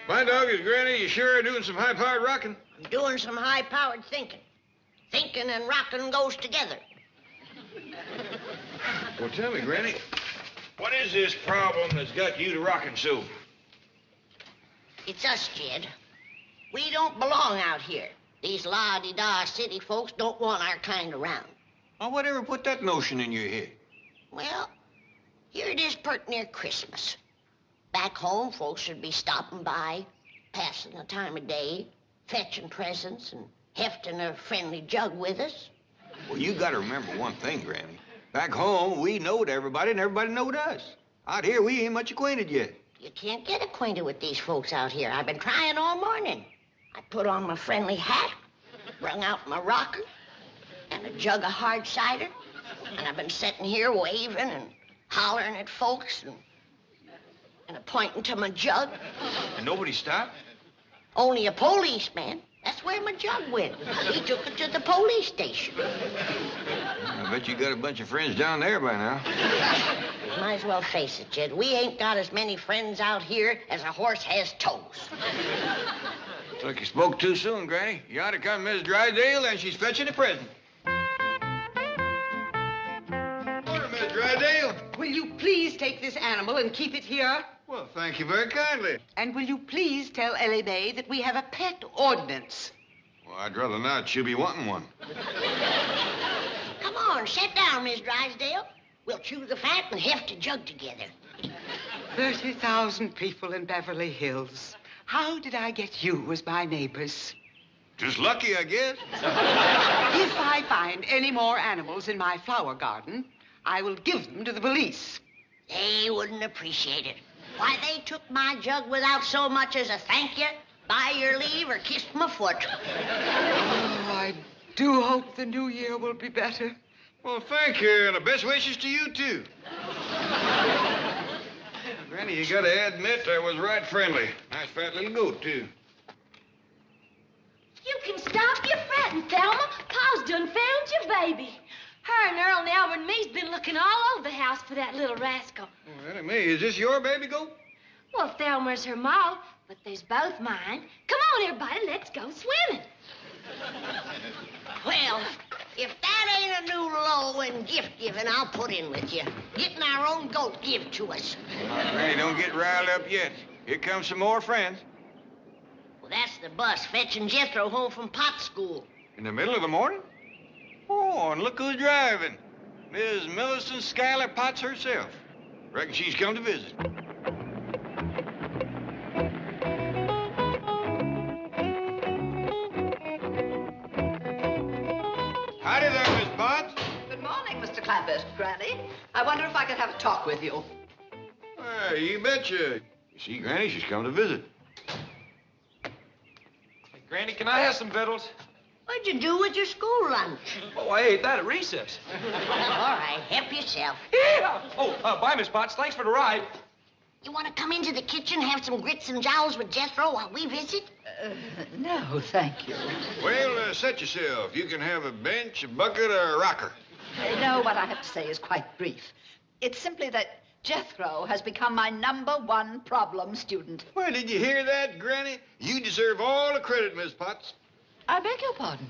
[SPEAKER 4] My dog is Granny. You sure are doing some high-powered rocking?
[SPEAKER 3] I'm doing some high-powered thinking. Thinking and rocking goes together.
[SPEAKER 4] Well, tell me, Granny, what is this problem that's got you to rocking so?
[SPEAKER 3] It's us, Jed. We don't belong out here. These la-di-da city folks don't want our kind around.
[SPEAKER 4] Well, whatever put that notion in your head?
[SPEAKER 3] Well, here it is pert near Christmas. Back home, folks should be stopping by, passing the time of day, fetching presents, and hefting a friendly jug with us.
[SPEAKER 4] Well, you got to remember one thing, Granny. Back home, we knowed everybody, and everybody knowed us. Out here, we ain't much acquainted yet.
[SPEAKER 3] You can't get acquainted with these folks out here. I've been trying all morning. I put on my friendly hat, brung out my rocker, and a jug of hard cider, and I've been sitting here waving and hollering at folks and pointing to my jug.
[SPEAKER 4] And nobody stopped?
[SPEAKER 3] Only a policeman. That's where my jug went. He took it to the police station.
[SPEAKER 4] I bet you got a bunch of friends down there by now.
[SPEAKER 3] Might as well face it, Jed. We ain't got as many friends out here as a horse has toes.
[SPEAKER 4] Looks like you spoke too soon, Granny. You ought to come, Miss Drysdale, and she's fetching a present. Morning, Miss Drysdale.
[SPEAKER 11] Will you please take this animal and keep it here?
[SPEAKER 4] Well, thank you very kindly.
[SPEAKER 11] And will you please tell Ellie May that we have a pet ordinance?
[SPEAKER 4] Well, I'd rather not. She'll be wanting one.
[SPEAKER 3] Come on, sit down, Miss Drysdale. We'll chew the fat and heft a jug together.
[SPEAKER 11] 30,000 people in Beverly Hills. How did I get you as my neighbors?
[SPEAKER 4] Just lucky, I guess.
[SPEAKER 11] If I find any more animals in my flower garden, I will give them to the police.
[SPEAKER 3] They wouldn't appreciate it. Why, they took my jug without so much as a thank you, by your leave, or kissed my foot.
[SPEAKER 11] Oh, I do hope the new year will be better.
[SPEAKER 4] Well, thank you, and the best wishes to you, too. Granny, you gotta admit I was right friendly. Nice fat little goat, too.
[SPEAKER 18] You can stop your fretting, Thelma. Pa's done found your baby. Her and Earl and Albert and me's been looking all over the house for that little rascal.
[SPEAKER 4] Oh, Ellie May, is this your baby goat?
[SPEAKER 18] Well, Thelma's her ma, but there's both mine. Come on, everybody, let's go swimming.
[SPEAKER 3] Well, if that ain't a new low and gift-giving, I'll put in with you. Getting our own goat give to us.
[SPEAKER 4] Granny, don't get riled up yet. Here comes some more friends.
[SPEAKER 3] Well, that's the bus fetching Jethro home from pot school.
[SPEAKER 4] In the middle of the morning? Oh, and look who's driving. Miss Millicent Schuyler Potts herself. Reckon she's come to visit. Howdy there, Miss Potts.
[SPEAKER 20] Good morning, Mr. Clampett. Granny, I wonder if I could have a talk with you.
[SPEAKER 4] Well, you betcha. You see, Granny, she's come to visit.
[SPEAKER 16] Hey, Granny, can I have some victuals?
[SPEAKER 3] What'd you do with your school lunch?
[SPEAKER 16] Oh, I ate that at recess.
[SPEAKER 3] All right, help yourself.
[SPEAKER 16] Yeah. Oh, bye, Miss Potts. Thanks for the ride.
[SPEAKER 3] You want to come into the kitchen, have some grits and jowls with Jethro while we visit?
[SPEAKER 20] No, thank you.
[SPEAKER 4] Well, set yourself. You can have a bench, a bucket, or a rocker.
[SPEAKER 20] No, what I have to say is quite brief. It's simply that Jethro has become my #1 problem student.
[SPEAKER 4] Well, did you hear that, Granny? You deserve all the credit, Miss Potts.
[SPEAKER 20] I beg your pardon.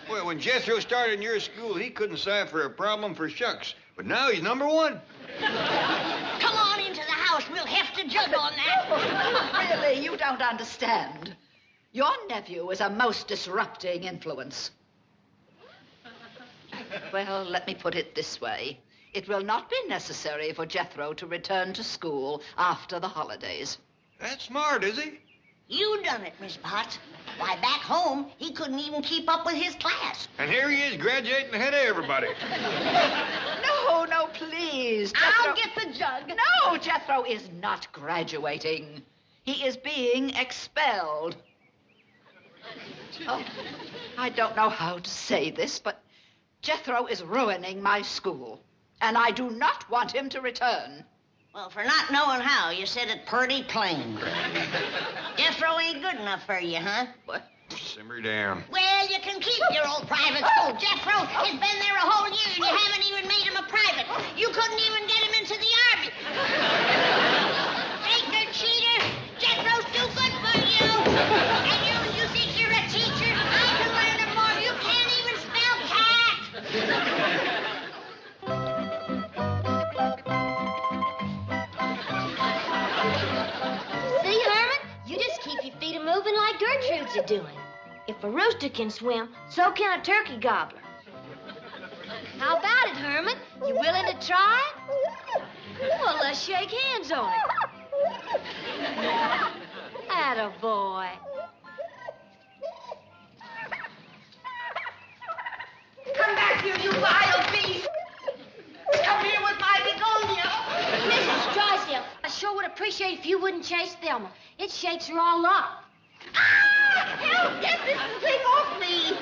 [SPEAKER 4] Well, when Jethro started in your school, he couldn't cipher a problem for shucks. But now he's #1.
[SPEAKER 3] Come on into the house. We'll heft a jug on that.
[SPEAKER 20] Really, you don't understand. Your nephew is a most disrupting influence. Well, let me put it this way. It will not be necessary for Jethro to return to school after the holidays.
[SPEAKER 4] That's smart, is he?
[SPEAKER 3] You done it, Miss Potts. Why, back home, he couldn't even keep up with his class.
[SPEAKER 4] And here he is graduating ahead of everybody.
[SPEAKER 20] No, please.
[SPEAKER 3] I'll get the jug.
[SPEAKER 20] No, Jethro is not graduating. He is being expelled. Oh, I don't know how to say this, but Jethro is ruining my school, and I do not want him to return.
[SPEAKER 3] Well, for not knowing how, you said it pretty plain. Jethro ain't good enough for you, huh?
[SPEAKER 20] What?
[SPEAKER 4] Simmer down.
[SPEAKER 3] Well, you can keep your old private school. Jethro has been there a whole year, and you haven't even made him a private. You couldn't even get him into the Army. Faker, cheater, Jethro's too good for you. And you think you're a teacher? I can learn him more. You can't even spell cat.
[SPEAKER 18] See, Herman? You just keep your feet moving like Gertrude's are doing. If a rooster can swim, so can a turkey gobbler. How about it, Herman? You willing to try it? Well, let's shake hands on it. Attaboy.
[SPEAKER 11] Come back here, you vile beast! Come here with my begonia!
[SPEAKER 18] Mrs. Drysdale, I sure would appreciate if you wouldn't chase Thelma. It shakes her all up.
[SPEAKER 11] Help! Get this thing off me!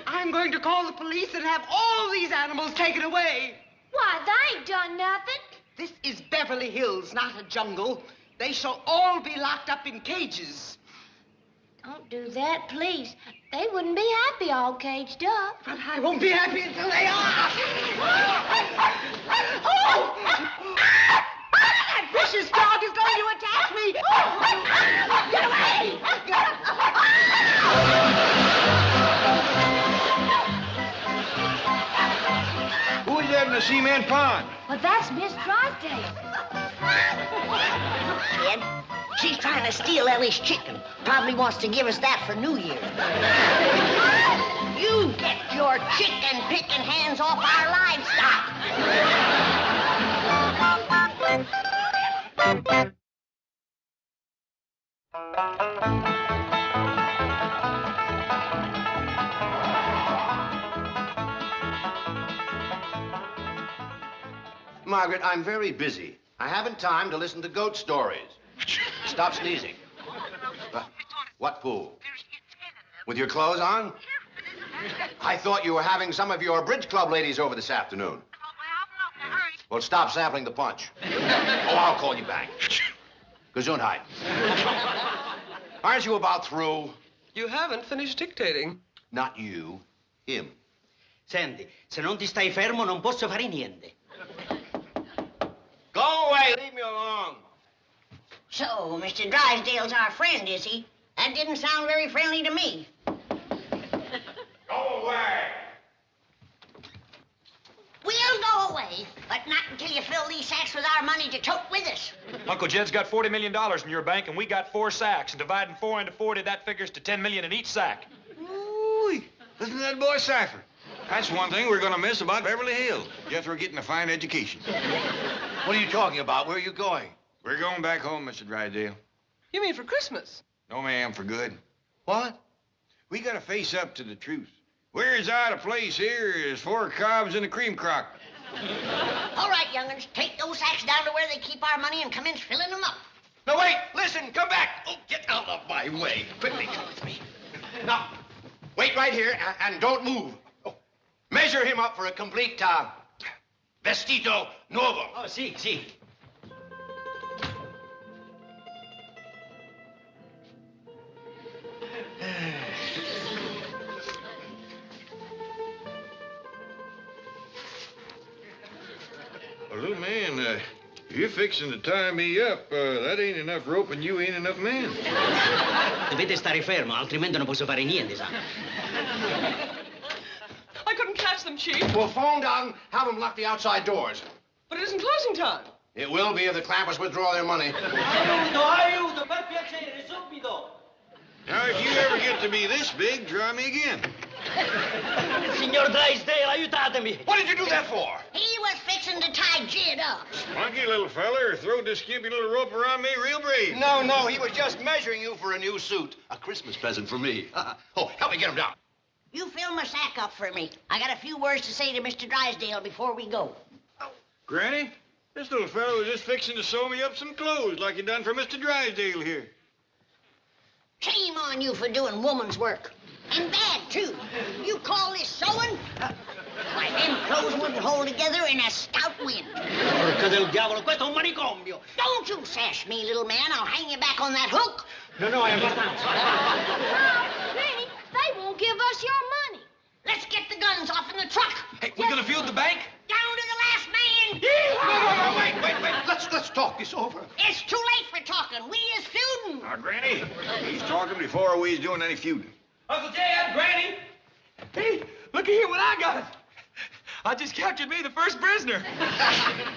[SPEAKER 11] I'm going to call the police and have all these animals taken away.
[SPEAKER 18] Why, they ain't done nothing.
[SPEAKER 11] This is Beverly Hills, not a jungle. They shall all be locked up in cages.
[SPEAKER 18] Don't do that, please. They wouldn't be happy all caged up.
[SPEAKER 11] But I won't be happy until they are. Oh! That vicious dog is going to attack me. Get away!
[SPEAKER 4] Who is that in the cement pond?
[SPEAKER 18] Well, that's Miss Drysdale.
[SPEAKER 3] Kid, she's trying to steal Ellie's chicken. Probably wants to give us that for New Year. You get your chicken-picking hands off our livestock.
[SPEAKER 7] Margaret, I'm very busy. I haven't time to listen to goat stories. Stop sneezing. What pool? With your clothes on? I thought you were having some of your bridge club ladies over this afternoon. Well, stop sampling the punch. Oh, I'll call you back. Gesundheit. Aren't you about through?
[SPEAKER 8] You haven't finished dictating.
[SPEAKER 7] Not you, him.
[SPEAKER 10] Senti, se non ti stai fermo non posso fare niente.
[SPEAKER 7] Go away, leave me alone.
[SPEAKER 3] So, Mr. Drysdale's our friend, is he? That didn't sound very friendly to me.
[SPEAKER 4] Go away.
[SPEAKER 3] these sacks with our money to tote with us.
[SPEAKER 5] Uncle Jed's got $40 million in your bank, and we got 4 sacks. And dividing 4 into 40, that figures to $10 million in each sack.
[SPEAKER 4] Ooh, listen to that boy cipher. That's one thing we're gonna miss about Beverly Hills. Jethro getting a fine education.
[SPEAKER 7] What are you talking about? Where are you going?
[SPEAKER 4] We're going back home, Mr. Drysdale.
[SPEAKER 8] You mean for Christmas?
[SPEAKER 4] No, ma'am, for good.
[SPEAKER 7] What?
[SPEAKER 4] We gotta face up to the truth. We're as out of place here as 4 cobs in a cream crock.
[SPEAKER 3] All right, young'uns, take those sacks down to where they keep our money and commence filling them up.
[SPEAKER 7] No, wait! Listen, come back! Oh, get out of my way. Quickly, come with me. Now, wait right here and don't move. Oh, measure him up for a complete vestito nuovo.
[SPEAKER 10] Oh, sì.
[SPEAKER 4] Well, little man, you're fixing to tie me up. That ain't enough rope and you ain't enough man.
[SPEAKER 10] Dovete stare fermo, altrimenti non posso fare niente, sa.
[SPEAKER 8] I couldn't catch them, Chief.
[SPEAKER 7] Well, phone down, have them lock the outside doors.
[SPEAKER 8] But it isn't closing time.
[SPEAKER 7] It will be if the Clampetts withdraw their money.
[SPEAKER 10] Aiuto, per piacere, subito.
[SPEAKER 4] Now, if you ever get to be this big, try me again.
[SPEAKER 10] Signor Drysdale, aiutatemi.
[SPEAKER 7] What did you do that for?
[SPEAKER 3] He was fixing to tie Jed up.
[SPEAKER 4] Spunky little feller, throw this skimpy little rope around me real brave.
[SPEAKER 7] No, he was just measuring you for a new suit. A Christmas present for me. Oh, help me get him down.
[SPEAKER 3] You fill my sack up for me. I got a few words to say to Mr. Drysdale before we go.
[SPEAKER 4] Granny, this little fellow was just fixing to sew me up some clothes like he done for Mr. Drysdale here.
[SPEAKER 3] Shame on you for doing woman's work. And bad, too. You call this sewing? Why, them clothes wouldn't hold together in a stout wind.
[SPEAKER 10] Porca del diavolo, questo è un manicomio.
[SPEAKER 3] Don't you sass me, little man. I'll hang you back on that hook.
[SPEAKER 10] No, I understand.
[SPEAKER 18] Granny, they won't give us your money.
[SPEAKER 3] Let's get the guns off in the truck.
[SPEAKER 5] Hey, we gonna feud the bank?
[SPEAKER 3] Down to the last man.
[SPEAKER 7] No, wait. Let's talk this over.
[SPEAKER 3] It's too late for talking. We is feuding.
[SPEAKER 4] Now, Granny, he's talking before we's doing any feuding.
[SPEAKER 5] Uncle Jed, Granny. Hey, look here what I got. I just captured me the first prisoner.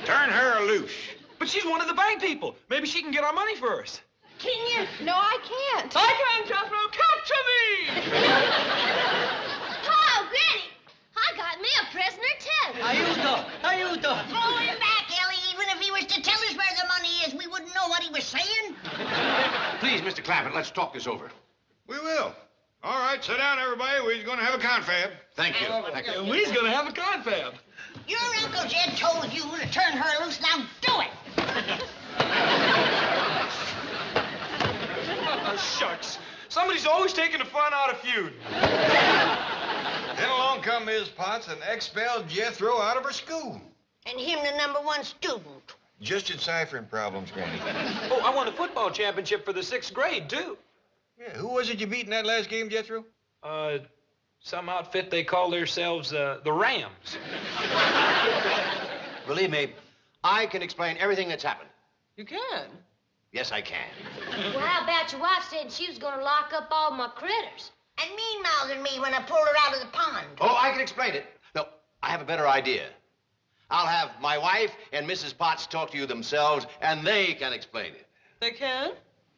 [SPEAKER 4] Turn her loose.
[SPEAKER 5] But she's one of the bank people. Maybe she can get our money for us.
[SPEAKER 17] Can you? No, I can't.
[SPEAKER 8] I can, Jethro. Capture me!
[SPEAKER 18] Oh, Granny, I got me a prisoner, too.
[SPEAKER 10] Aiuto.
[SPEAKER 3] Throw him back, Ellie. Even if he was to tell us where the money is, we wouldn't know what he was saying.
[SPEAKER 7] Please, Mr. Clampett, let's talk this over.
[SPEAKER 4] We will. All right, sit down, everybody. We're going to have a confab.
[SPEAKER 7] Thank you.
[SPEAKER 5] And we's gonna have a confab.
[SPEAKER 3] Your Uncle Jed told you to turn her loose. Now do it.
[SPEAKER 5] Oh, shucks. Somebody's always taking the fun out of feud.
[SPEAKER 4] Then along come Ms. Potts and expelled Jethro out of her school.
[SPEAKER 3] And him the #1 student.
[SPEAKER 4] Just in ciphering problems, Granny.
[SPEAKER 5] Oh, I won a football championship for the 6th grade, too.
[SPEAKER 4] Yeah, who was it you beat in that last game, Jethro?
[SPEAKER 5] Some outfit they call themselves the Rams.
[SPEAKER 7] Believe me, I can explain everything that's happened.
[SPEAKER 8] You can?
[SPEAKER 7] Yes, I can.
[SPEAKER 18] Well, how about your wife said she was going to lock up all my critters?
[SPEAKER 3] And mean-mouthing me when I pulled her out of the pond.
[SPEAKER 7] Oh, I can explain it. No, I have a better idea. I'll have my wife and Mrs. Potts talk to you themselves, and they can explain it.
[SPEAKER 8] They can?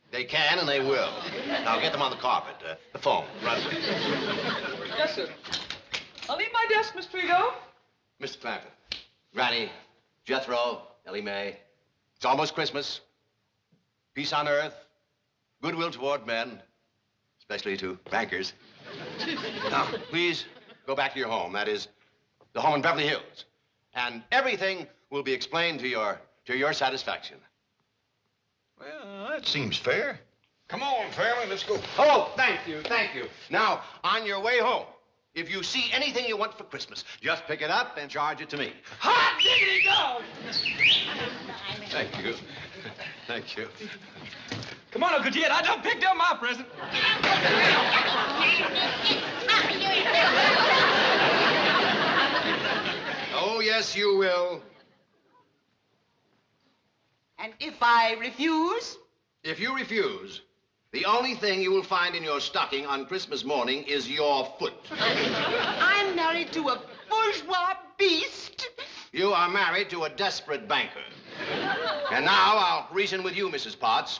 [SPEAKER 7] They can, and they will. Now, get them on the carpet. The phone, right away.
[SPEAKER 8] Yes, sir. I'll leave my desk, Miss Trigo.
[SPEAKER 7] Mr. Clampett, Granny, Jethro, Ellie May, it's almost Christmas. Peace on earth, goodwill toward men, especially to bankers. Now, please go back to your home. That is, the home in Beverly Hills. And everything will be explained to your satisfaction.
[SPEAKER 4] Well, that seems fair. Come on, family, let's go.
[SPEAKER 7] Oh, thank you. Now, on your way home, if you see anything you want for Christmas, just pick it up and charge it to me.
[SPEAKER 5] Hot diggity dog!
[SPEAKER 7] Thank you.
[SPEAKER 5] Come on, Uncle Jed, I done picked up my present.
[SPEAKER 7] Oh, yes, you will.
[SPEAKER 11] And if I refuse?
[SPEAKER 7] If you refuse, the only thing you will find in your stocking on Christmas morning is your foot.
[SPEAKER 11] I'm married to a bourgeois beast.
[SPEAKER 7] You are married to a desperate banker. And now I'll reason with you, Mrs. Potts.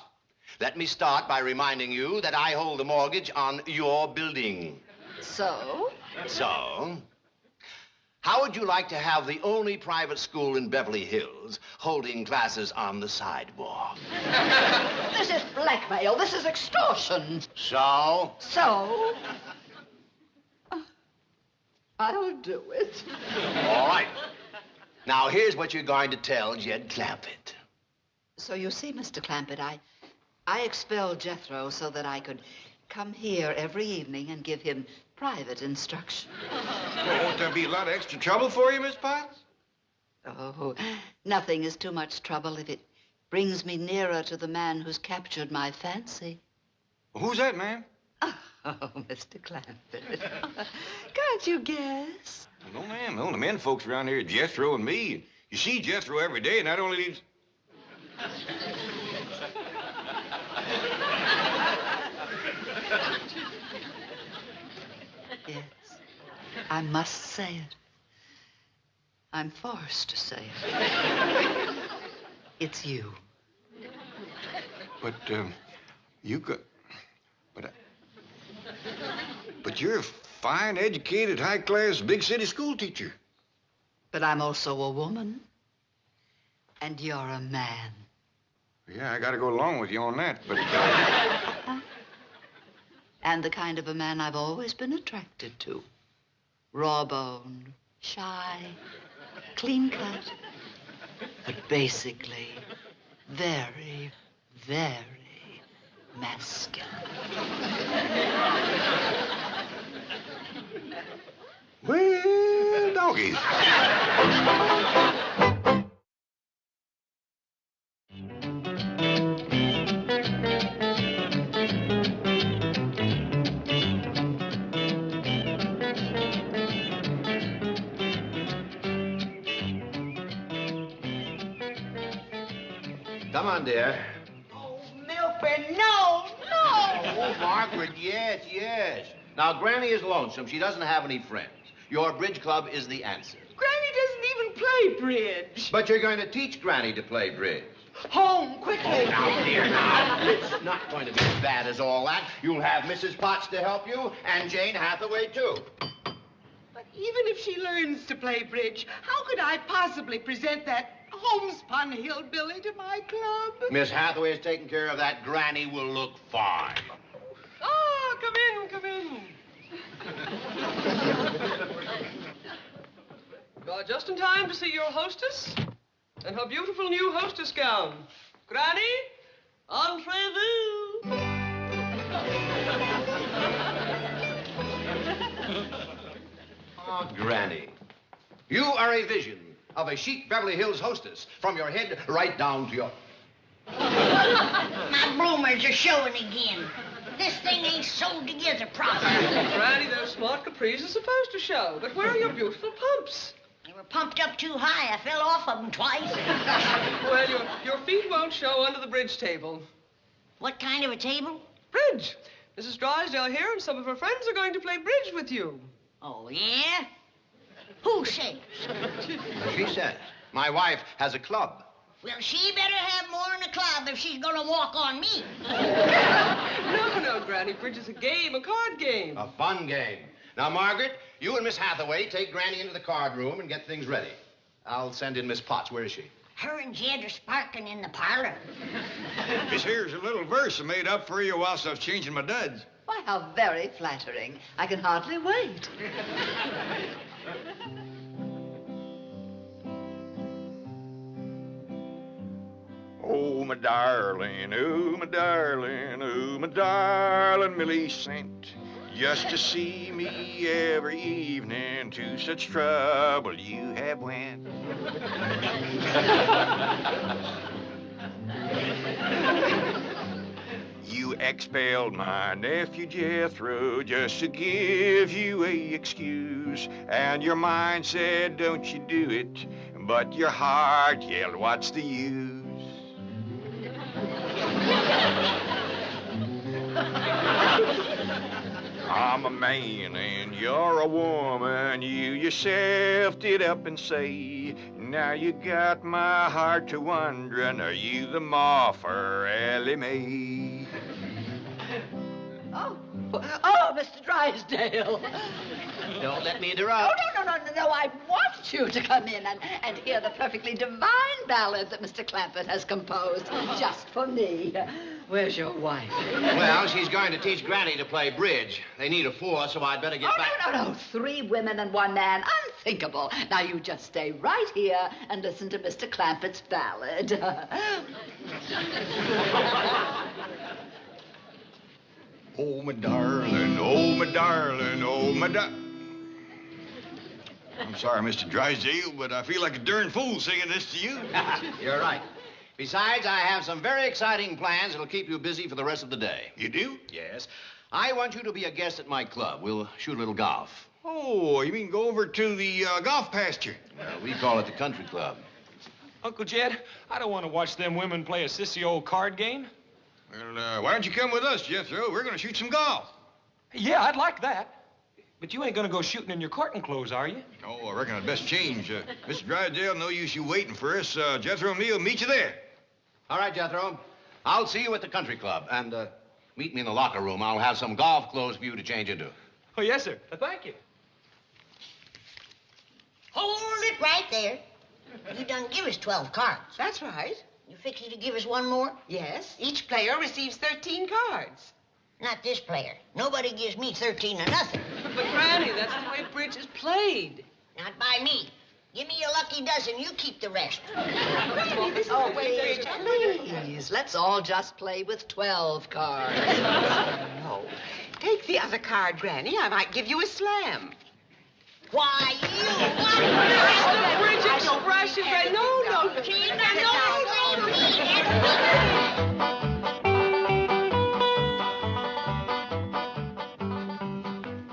[SPEAKER 7] Let me start by reminding you that I hold the mortgage on your building.
[SPEAKER 20] So?
[SPEAKER 7] So, how would you like to have the only private school in Beverly Hills holding classes on the sidewalk?
[SPEAKER 20] This is blackmail. This is extortion.
[SPEAKER 7] So?
[SPEAKER 20] So? I'll do it.
[SPEAKER 7] All right. Now, here's what you're going to tell Jed Clampett.
[SPEAKER 20] So you see, Mr. Clampett, I expelled Jethro so that I could come here every evening and give him private instruction.
[SPEAKER 4] Well, won't there be a lot of extra trouble for you, Miss Potts?
[SPEAKER 20] Oh, nothing is too much trouble if it brings me nearer to the man who's captured my fancy.
[SPEAKER 4] Well, who's that, ma'am?
[SPEAKER 20] Oh, Mr. Clampett. Can't you guess?
[SPEAKER 4] No, ma'am. The only men folks around here are Jethro and me. You see Jethro every day, and that only leaves...
[SPEAKER 20] Yes, I must say it. I'm forced to say it. It's you.
[SPEAKER 4] But, you got... But you're a fine, educated, high-class, big-city school teacher.
[SPEAKER 20] But I'm also a woman. And you're a man.
[SPEAKER 4] Yeah, I gotta go along with you on that, but...
[SPEAKER 20] And the kind of a man I've always been attracted to. Raw-boned, shy, clean-cut. But basically, very, very masculine.
[SPEAKER 4] Well, doggies.
[SPEAKER 7] Come on, dear.
[SPEAKER 3] Oh, Milford, no, no!
[SPEAKER 7] Oh, Margaret, yes. Now, Granny is lonesome. She doesn't have any friends. Your bridge club is the answer.
[SPEAKER 11] Granny doesn't even play bridge.
[SPEAKER 7] But you're going to teach Granny to play bridge.
[SPEAKER 11] Home, quickly.
[SPEAKER 7] Oh, now, dear, now. It's not going to be as bad as all that. You'll have Mrs. Potts to help you, and Jane Hathaway, too.
[SPEAKER 11] But even if she learns to play bridge, how could I possibly present that homespun hillbilly to my club?
[SPEAKER 7] Miss Hathaway is taking care of that. Granny will look fine.
[SPEAKER 8] Oh, come in. You're just in time to see your hostess and her beautiful new hostess gown. Granny, entrez-vous.
[SPEAKER 7] Oh, Granny, you are a vision of a chic Beverly Hills hostess, from your head right down to your...
[SPEAKER 3] My bloomers are showing again. This thing ain't sewed together properly.
[SPEAKER 8] Granny, those smart capris are supposed to show, but where are your beautiful pumps?
[SPEAKER 3] They were pumped up too high. I fell off of them twice.
[SPEAKER 8] Well, your feet won't show under the bridge table.
[SPEAKER 3] What kind of a table?
[SPEAKER 8] Bridge. Mrs. Drysdale here and some of her friends are going to play bridge with you.
[SPEAKER 3] Oh, yeah? Who says?
[SPEAKER 7] She says. My wife has a club.
[SPEAKER 3] Well, she better have more than a club if she's gonna walk on me.
[SPEAKER 8] No, Granny. Bridge is a game, a card game.
[SPEAKER 7] A fun game. Now, Margaret, you and Miss Hathaway take Granny into the card room and get things ready. I'll send in Miss Potts. Where is she?
[SPEAKER 3] Her and Jed are sparking in the parlor.
[SPEAKER 4] This here's a little verse I made up for you whilst I was changing my duds.
[SPEAKER 20] Why, how very flattering. I can hardly wait.
[SPEAKER 4] Oh, my darling, oh, my darling, oh, my darling Millie sent just to see me every evening. To such trouble you have went. You expelled my nephew Jethro just to give you a excuse. And your mind said, don't you do it. But your heart yelled, what's the use? I'm a man and you're a woman. You yourself did up and say, now you got my heart to wondering, are you the ma for Ellie May?
[SPEAKER 20] Oh, Mr. Drysdale.
[SPEAKER 7] Don't let me interrupt.
[SPEAKER 20] Oh, no. I want you to come in and hear the perfectly divine ballad that Mr. Clampett has composed just for me. Where's your wife?
[SPEAKER 7] Well, she's going to teach Granny to play bridge. They need a 4, so I'd better get back.
[SPEAKER 20] No. 3 women and 1 man. Unthinkable. Now, you just stay right here and listen to Mr. Clampett's ballad.
[SPEAKER 4] Oh, my darling, oh, my darling, oh, my I'm sorry, Mr. Drysdale, but I feel like a darn fool singing this to you.
[SPEAKER 7] You're right. Besides, I have some very exciting plans that'll keep you busy for the rest of the day.
[SPEAKER 4] You do?
[SPEAKER 7] Yes. I want you to be a guest at my club. We'll shoot a little golf.
[SPEAKER 4] Oh, you mean go over to the golf pasture?
[SPEAKER 7] We call it the country club.
[SPEAKER 5] Uncle Jed, I don't want to watch them women play a sissy old card game.
[SPEAKER 4] Well, why don't you come with us, Jethro? We're going to shoot some golf.
[SPEAKER 5] Yeah, I'd like that. But you ain't going to go shooting in your courting clothes, are you?
[SPEAKER 4] Oh, I reckon I'd best change. Mr. Drysdale, no use you waiting for us. Jethro and me will meet you there.
[SPEAKER 7] All right, Jethro. I'll see you at the country club. And meet me in the locker room. I'll have some golf clothes for you to change into.
[SPEAKER 5] Oh, yes, sir. Thank you.
[SPEAKER 3] Hold it right there. You done give us 12 cards.
[SPEAKER 11] That's right.
[SPEAKER 3] You fixing to give us 1 more?
[SPEAKER 11] Yes, each player receives 13 cards.
[SPEAKER 3] Not this player. Nobody gives me 13 or nothing.
[SPEAKER 8] But, Granny, that's the way bridge is played.
[SPEAKER 3] Not by me. Give me your lucky dozen. You keep the rest.
[SPEAKER 11] Granny, this is
[SPEAKER 20] Please, let's all just play with 12 cards.
[SPEAKER 11] No. Take the other card, Granny. I might give you a slam.
[SPEAKER 3] Why, you...
[SPEAKER 8] Bridge expression, Granny. No.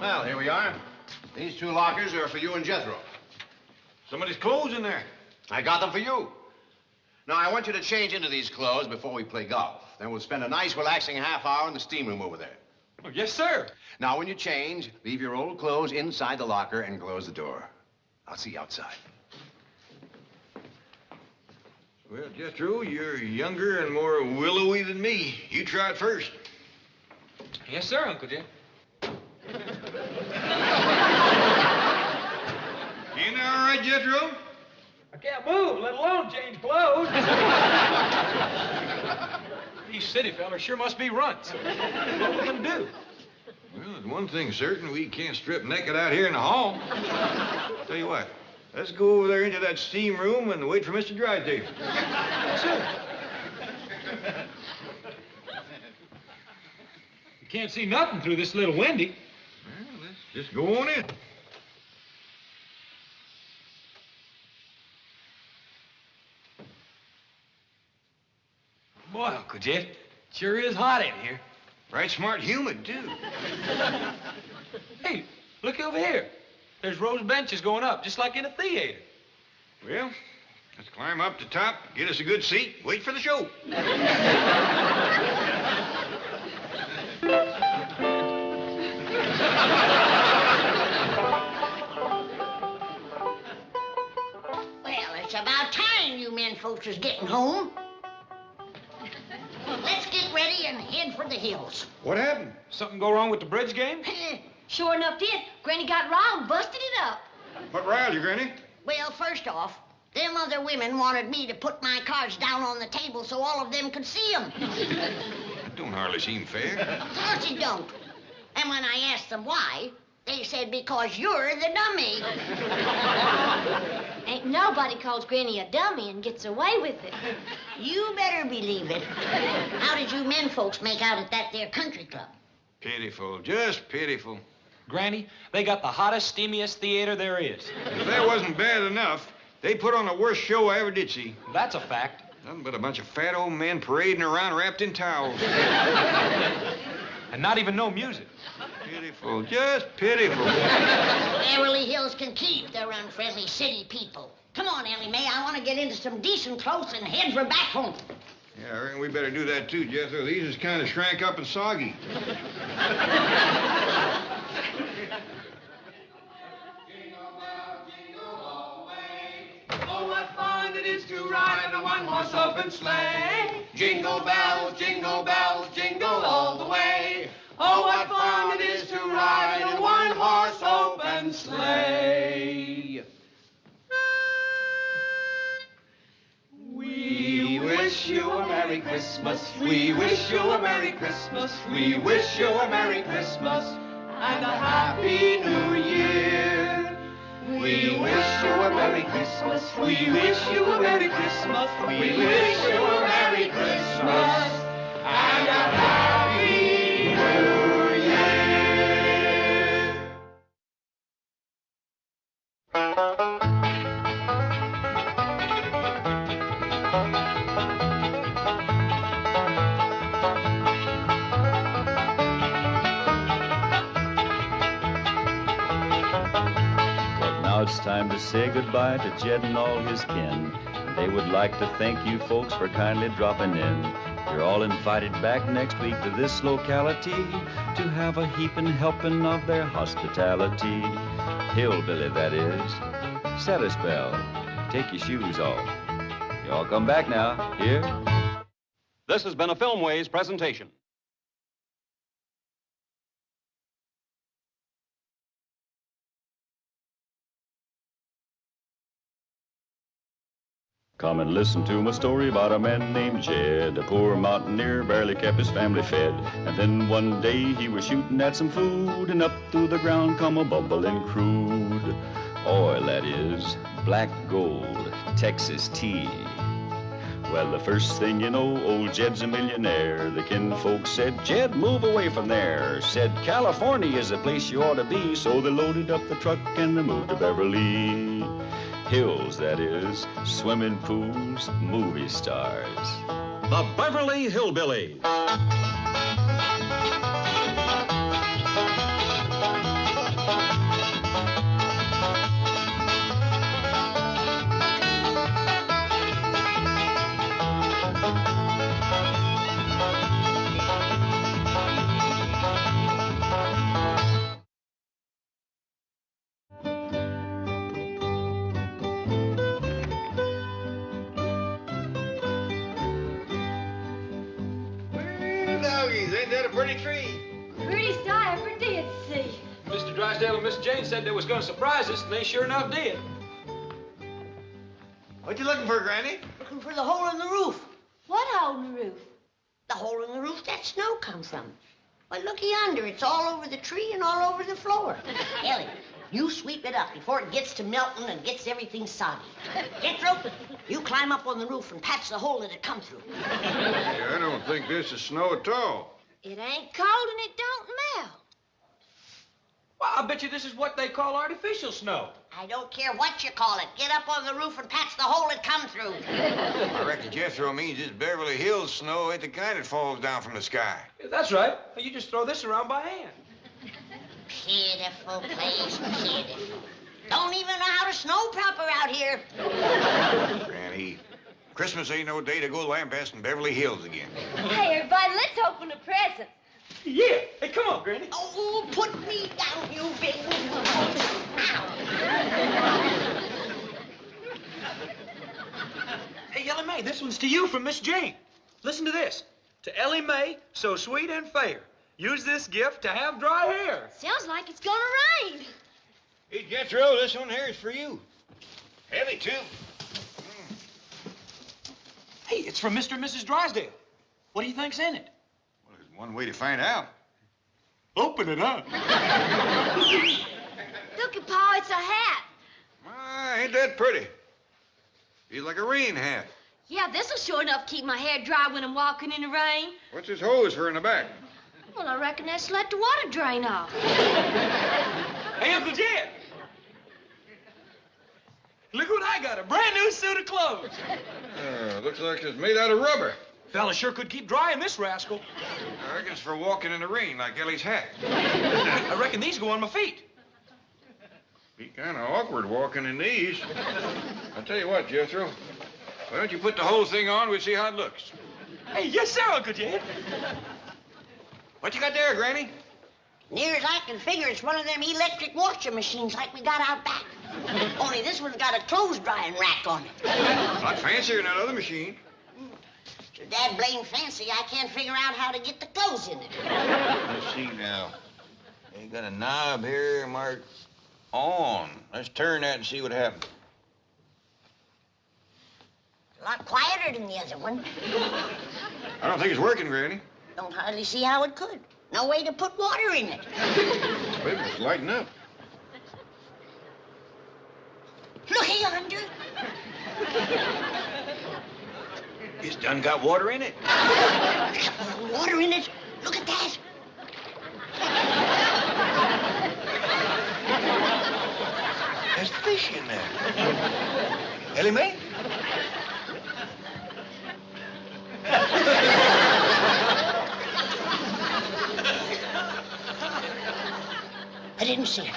[SPEAKER 7] Well, here we are. These 2 lockers are for you and Jethro.
[SPEAKER 4] Somebody's clothes in there.
[SPEAKER 7] I got them for you. Now, I want you to change into these clothes before we play golf. Then we'll spend a nice, relaxing half hour in the steam room over there.
[SPEAKER 5] Oh, yes, sir.
[SPEAKER 7] Now, when you change, leave your old clothes inside the locker and close the door. I'll see you outside.
[SPEAKER 4] Well, Jethro, you're younger and more willowy than me. You try it first.
[SPEAKER 5] Yes, sir, Uncle Jed.
[SPEAKER 4] You know all right, Jethro?
[SPEAKER 5] I can't move, let alone change clothes. These city fellas sure must be runts. What are we going to do?
[SPEAKER 4] Well, there's one thing certain. We can't strip naked out here in the hall. Tell you what, let's go over there into that steam room and wait for Mr. Drysdale.
[SPEAKER 5] Sure. You can't see nothing through this little windy.
[SPEAKER 4] Well, let's just go on in.
[SPEAKER 5] Boy, Uncle Jed, sure is hot in here.
[SPEAKER 4] Right smart humid, too.
[SPEAKER 5] Hey, look over here. There's rows of benches going up, just like in a theater.
[SPEAKER 4] Well, let's climb up the top, get us a good seat, wait for the show.
[SPEAKER 3] Well, it's about time you men folks was getting home. Let's get ready and head for the hills.
[SPEAKER 4] What happened?
[SPEAKER 5] Something go wrong with the bridge game?
[SPEAKER 18] Sure enough did. Granny got riled, busted it up.
[SPEAKER 4] What riled you, Granny?
[SPEAKER 3] Well, first off, them other women wanted me to put my cards down on the table so all of them could see them.
[SPEAKER 4] That don't hardly seem fair.
[SPEAKER 3] Of course it don't. And when I asked them why, they said because you're the dummy.
[SPEAKER 18] Ain't nobody calls Granny a dummy and gets away with it.
[SPEAKER 3] You better believe it. How did you men folks make out at that there country club?
[SPEAKER 4] Pitiful, just pitiful.
[SPEAKER 5] Granny, they got the hottest, steamiest theater there is.
[SPEAKER 4] If that wasn't bad enough, they put on the worst show I ever did see.
[SPEAKER 5] That's a fact.
[SPEAKER 4] Nothing but a bunch of fat old men parading around wrapped in towels.
[SPEAKER 5] And not even no music.
[SPEAKER 4] Pitiful, just pitiful.
[SPEAKER 3] Beverly Hills can keep their unfriendly city people. Come on, Ellie May. I want to get into some decent clothes and head for back home.
[SPEAKER 4] Yeah, I reckon we better do that too, Jethro. These is kind of shrank up and soggy.
[SPEAKER 12] Oh, what fun it is to ride in a one-horse open sleigh. Jingle bells, jingle all the way. Oh, what fun it is to ride in a one-horse open sleigh. We wish you a Merry Christmas. We wish you a Merry Christmas. We wish you a Merry Christmas and a Happy New Year. We wish you a Merry Christmas. We wish you a Merry Christmas. We wish you a Merry Christmas and a Happy New Year.
[SPEAKER 1] Now it's time to say goodbye to Jed and all his kin. They would like to thank you folks for kindly dropping in. You're all invited back next week to this locality to have a heaping helping of their hospitality. Hillbilly, that is. Set a spell. Take your shoes off. Y'all come back now. Here?
[SPEAKER 2] This has been a Filmways presentation.
[SPEAKER 1] Come and listen to my story about a man named Jed. A poor mountaineer, barely kept his family fed. And then one day he was shooting at some food, and up through the ground come a bubbling crude oil, that is, black gold, Texas tea. Well, the first thing you know, old Jed's a millionaire. The kinfolk said, Jed, move away from there. Said, California is the place you ought to be. So they loaded up the truck and they moved to Beverly Hills, that is, swimming pools, movie stars.
[SPEAKER 2] The Beverly Hillbillies.
[SPEAKER 16] And Miss Jane said they was going to surprise us, and they sure enough did.
[SPEAKER 4] What you looking for, Granny?
[SPEAKER 3] Looking for the hole in the roof.
[SPEAKER 18] What hole in the roof?
[SPEAKER 3] The hole in the roof that snow comes from. Why, looky yonder. It's all over the tree and all over the floor. Ellie, you sweep it up before it gets to melting and gets everything soggy. Jethro, you climb up on the roof and patch the hole that it come through.
[SPEAKER 4] Yeah, I don't think this is snow at all.
[SPEAKER 18] It ain't cold and it don't melt.
[SPEAKER 16] Well, I bet you this is what they call artificial snow.
[SPEAKER 3] I don't care what you call it. Get up on the roof and patch the hole it come through.
[SPEAKER 4] I reckon Jethro means this Beverly Hills snow ain't the kind that falls down from the sky.
[SPEAKER 16] Yeah, that's right. You just throw this around by hand.
[SPEAKER 3] Pitiful place, pitiful. Don't even know how to snow proper out here.
[SPEAKER 4] Granny, Christmas ain't no day to go lambasting Beverly Hills again.
[SPEAKER 18] Hey, everybody, let's open a present.
[SPEAKER 16] Yeah. Hey, come on, Granny.
[SPEAKER 3] Oh, put me down, you big...
[SPEAKER 16] Hey, Ellie May, this one's to you from Miss Jane. Listen to this. To Ellie May, so sweet and fair. Use this gift to have dry hair.
[SPEAKER 18] Sounds like it's gonna rain.
[SPEAKER 4] Hey, Jethro, this one here is for you. Heavy, too.
[SPEAKER 16] Hey, it's from Mr. and Mrs. Drysdale. What do you think's in it?
[SPEAKER 4] Well, there's one way to find out.
[SPEAKER 16] Open it up.
[SPEAKER 18] Look at Pa, it's a hat.
[SPEAKER 4] Ain't that pretty? Feels like a rain hat.
[SPEAKER 18] Yeah, this'll sure enough keep my hair dry when I'm walking in the rain.
[SPEAKER 4] What's this hose for in the back?
[SPEAKER 18] Well, I reckon that's to let the water drain off.
[SPEAKER 16] Hey, Uncle Jed. Look what I got, a brand new suit of clothes.
[SPEAKER 4] Looks like it's made out of rubber.
[SPEAKER 16] Fella sure could keep drying this rascal.
[SPEAKER 4] I reckon it's for walking in the rain like Ellie's hat.
[SPEAKER 16] I reckon these go on my feet.
[SPEAKER 4] Be kind of awkward walking in these. I'll tell you what, Jethro. Why don't you put the whole thing on? We'll see how it looks.
[SPEAKER 16] Hey, yes, sir, Uncle Jed.
[SPEAKER 4] What you got there, Granny?
[SPEAKER 3] Near as I can figure, it's one of them electric washing machines like we got out back. Only this one's got a clothes drying rack on it.
[SPEAKER 4] Lot fancier than that other machine.
[SPEAKER 3] So dad blame fancy, I can't figure out how to get the clothes in it.
[SPEAKER 4] Let's see now. You got a knob here marked on. Let's turn that and see what happens.
[SPEAKER 3] A lot quieter than the other one.
[SPEAKER 4] I don't think it's working, Granny.
[SPEAKER 3] Don't hardly see how it could. No way to put water in it.
[SPEAKER 4] Wait, it's lighting up.
[SPEAKER 3] Looky yonder.
[SPEAKER 4] It's done got water in it.
[SPEAKER 3] Water in it? Look at that.
[SPEAKER 4] There's fish in there. Ellie May?
[SPEAKER 3] I didn't see it.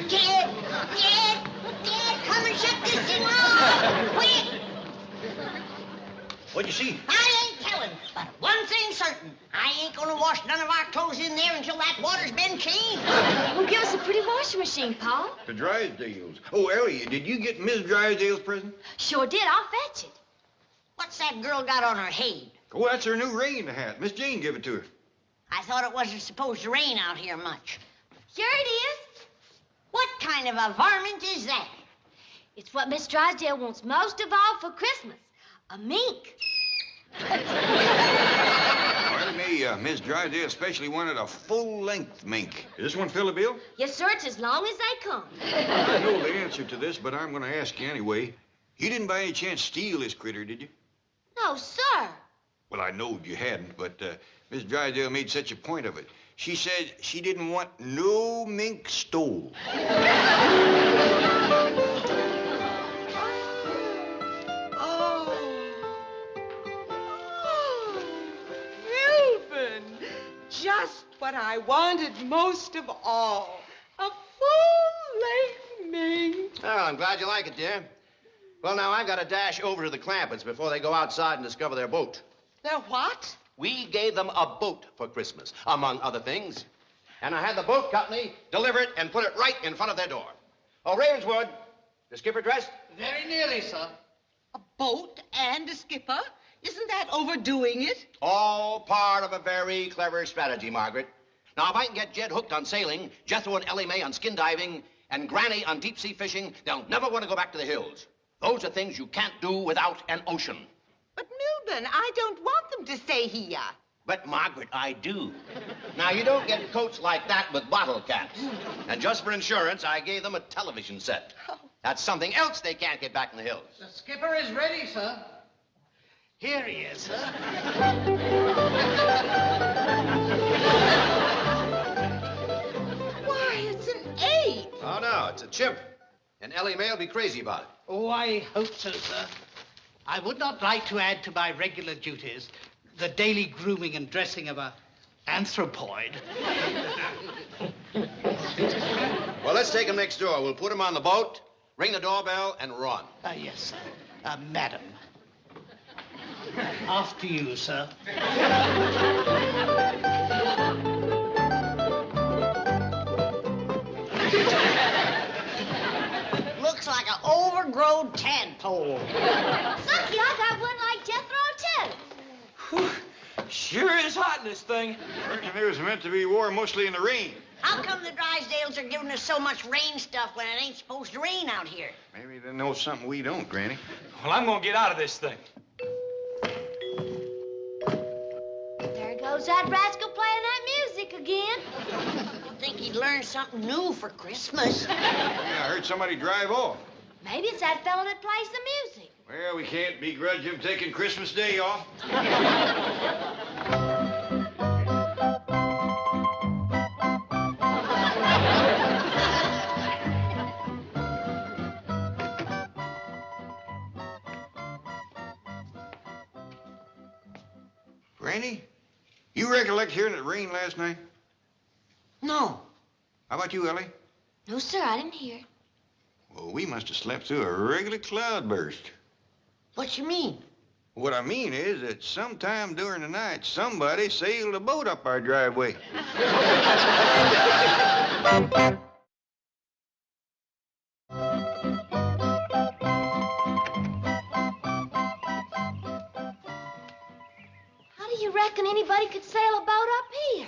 [SPEAKER 3] Jed, come and shut this thing off. Quick.
[SPEAKER 4] What'd you see?
[SPEAKER 3] I ain't telling, but one thing's certain. I ain't gonna wash none of our clothes in there until that water's been changed.
[SPEAKER 18] Well, give us a pretty washing machine, Pa.
[SPEAKER 4] The Drysdales. Oh, Ellie, did you get Miss Drysdale's present?
[SPEAKER 18] Sure did. I'll fetch it.
[SPEAKER 3] What's that girl got on her head?
[SPEAKER 4] Oh, that's her new rain hat. Miss Jane gave it to her.
[SPEAKER 3] I thought it wasn't supposed to rain out here much.
[SPEAKER 18] Sure it is.
[SPEAKER 3] What kind of a varmint is that?
[SPEAKER 18] It's what Miss Drysdale wants most of all for Christmas. A mink.
[SPEAKER 4] Well, Miss Drysdale especially wanted a full-length mink. Is this one fill a bill?
[SPEAKER 18] Yes, sir. It's as long as they come.
[SPEAKER 4] I know the answer to this, but I'm going to ask you anyway. You didn't by any chance steal this critter, did you?
[SPEAKER 18] No, sir.
[SPEAKER 4] Well, I knowed you hadn't, but Miss Drysdale made such a point of it. She said she didn't want no mink stole.
[SPEAKER 11] Reuben, just what I wanted most of all. A full-length mink.
[SPEAKER 7] Oh, I'm glad you like it, dear. Well, now, I gotta dash over to the Clampetts before they go outside and discover their boat.
[SPEAKER 11] Their what?
[SPEAKER 7] We gave them a boat for Christmas, among other things. And I had the boat company deliver it and put it right in front of their door. Oh, Ravenswood, the skipper dressed?
[SPEAKER 19] Very nearly, sir.
[SPEAKER 11] A boat and a skipper? Isn't that overdoing it?
[SPEAKER 7] All part of a very clever strategy, Margaret. Now, if I can get Jed hooked on sailing, Jethro and Ellie May on skin diving, and Granny on deep-sea fishing, they'll never want to go back to the hills. Those are things you can't do without an ocean.
[SPEAKER 11] But, Milburn, I don't want them to stay here.
[SPEAKER 7] But, Margaret, I do. Now, you don't get coats like that with bottle caps. And just for insurance, I gave them a television set. That's something else they can't get back in the hills.
[SPEAKER 19] The skipper is ready, sir. Here he is, sir.
[SPEAKER 11] Why, it's an ape.
[SPEAKER 7] Oh, no, it's a chimp. And Ellie May will be crazy about it.
[SPEAKER 19] Oh, I hope so, sir. I would not like to add to my regular duties the daily grooming and dressing of a anthropoid.
[SPEAKER 7] Well, let's take him next door. We'll put him on the boat, ring the doorbell, and run.
[SPEAKER 19] Yes, sir. Madam. After you, sir.
[SPEAKER 3] Looks like an overgrown tadpole.
[SPEAKER 18] Sucky, I got one like Jethro, too.
[SPEAKER 16] Sure is hot in this thing.
[SPEAKER 4] Reckon it was meant to be wore mostly in the rain.
[SPEAKER 3] How come the Drysdales are giving us so much rain stuff when it ain't supposed to rain out here?
[SPEAKER 4] Maybe they know something we don't, Granny.
[SPEAKER 16] Well, I'm gonna get out of this thing.
[SPEAKER 18] There goes that rascal playing that music again.
[SPEAKER 3] You'd think he'd learn something new for Christmas.
[SPEAKER 4] Yeah, I heard somebody drive off.
[SPEAKER 18] Maybe it's that fella that plays the music.
[SPEAKER 4] Well, we can't begrudge him taking Christmas Day off. Granny, you recollect hearing it rain last night?
[SPEAKER 3] No.
[SPEAKER 4] How about you, Ellie?
[SPEAKER 18] No, sir, I didn't hear.
[SPEAKER 4] Well, we must have slept through a regular cloudburst.
[SPEAKER 3] What you mean?
[SPEAKER 4] What I mean is that sometime during the night, somebody sailed a boat up our driveway.
[SPEAKER 18] How do you reckon anybody could sail a boat up here?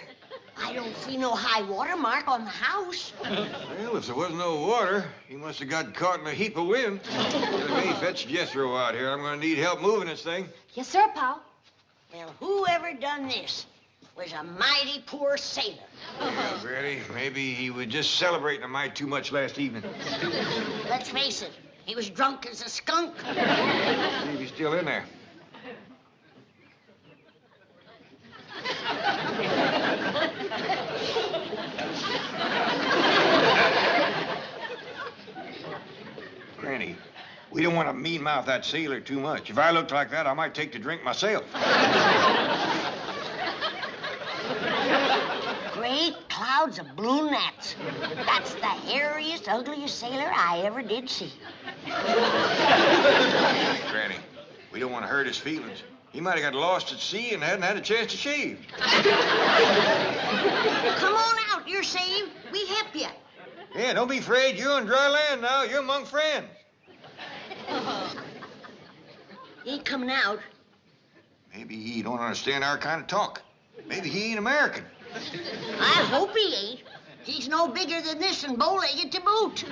[SPEAKER 3] I don't see no high water mark on the house.
[SPEAKER 4] Well, if there wasn't no water, he must have got caught in a heap of wind. Let me fetch Jethro out here. I'm going to need help moving this thing.
[SPEAKER 18] Yes, sir, Pal.
[SPEAKER 3] Well, whoever done this was a mighty poor sailor.
[SPEAKER 4] Well, Granny, maybe he was just celebrating a mite too much last evening.
[SPEAKER 3] Let's face it, he was drunk as a skunk.
[SPEAKER 4] See if he's still in there. Granny, we don't want to mean-mouth that sailor too much. If I looked like that, I might take to drink myself.
[SPEAKER 3] Great clouds of blue gnats. That's the hairiest, ugliest sailor I ever did see.
[SPEAKER 4] Granny, we don't want to hurt his feelings. He might have got lost at sea and hadn't had a chance to shave.
[SPEAKER 3] Come on out, you're saved. We help you.
[SPEAKER 4] Yeah, don't be afraid. You're on dry land now. You're among friends.
[SPEAKER 3] He ain't coming out.
[SPEAKER 4] Maybe he don't understand our kind of talk. Maybe he ain't American.
[SPEAKER 3] I hope he ain't. He's no bigger than this and bow-legged to boot.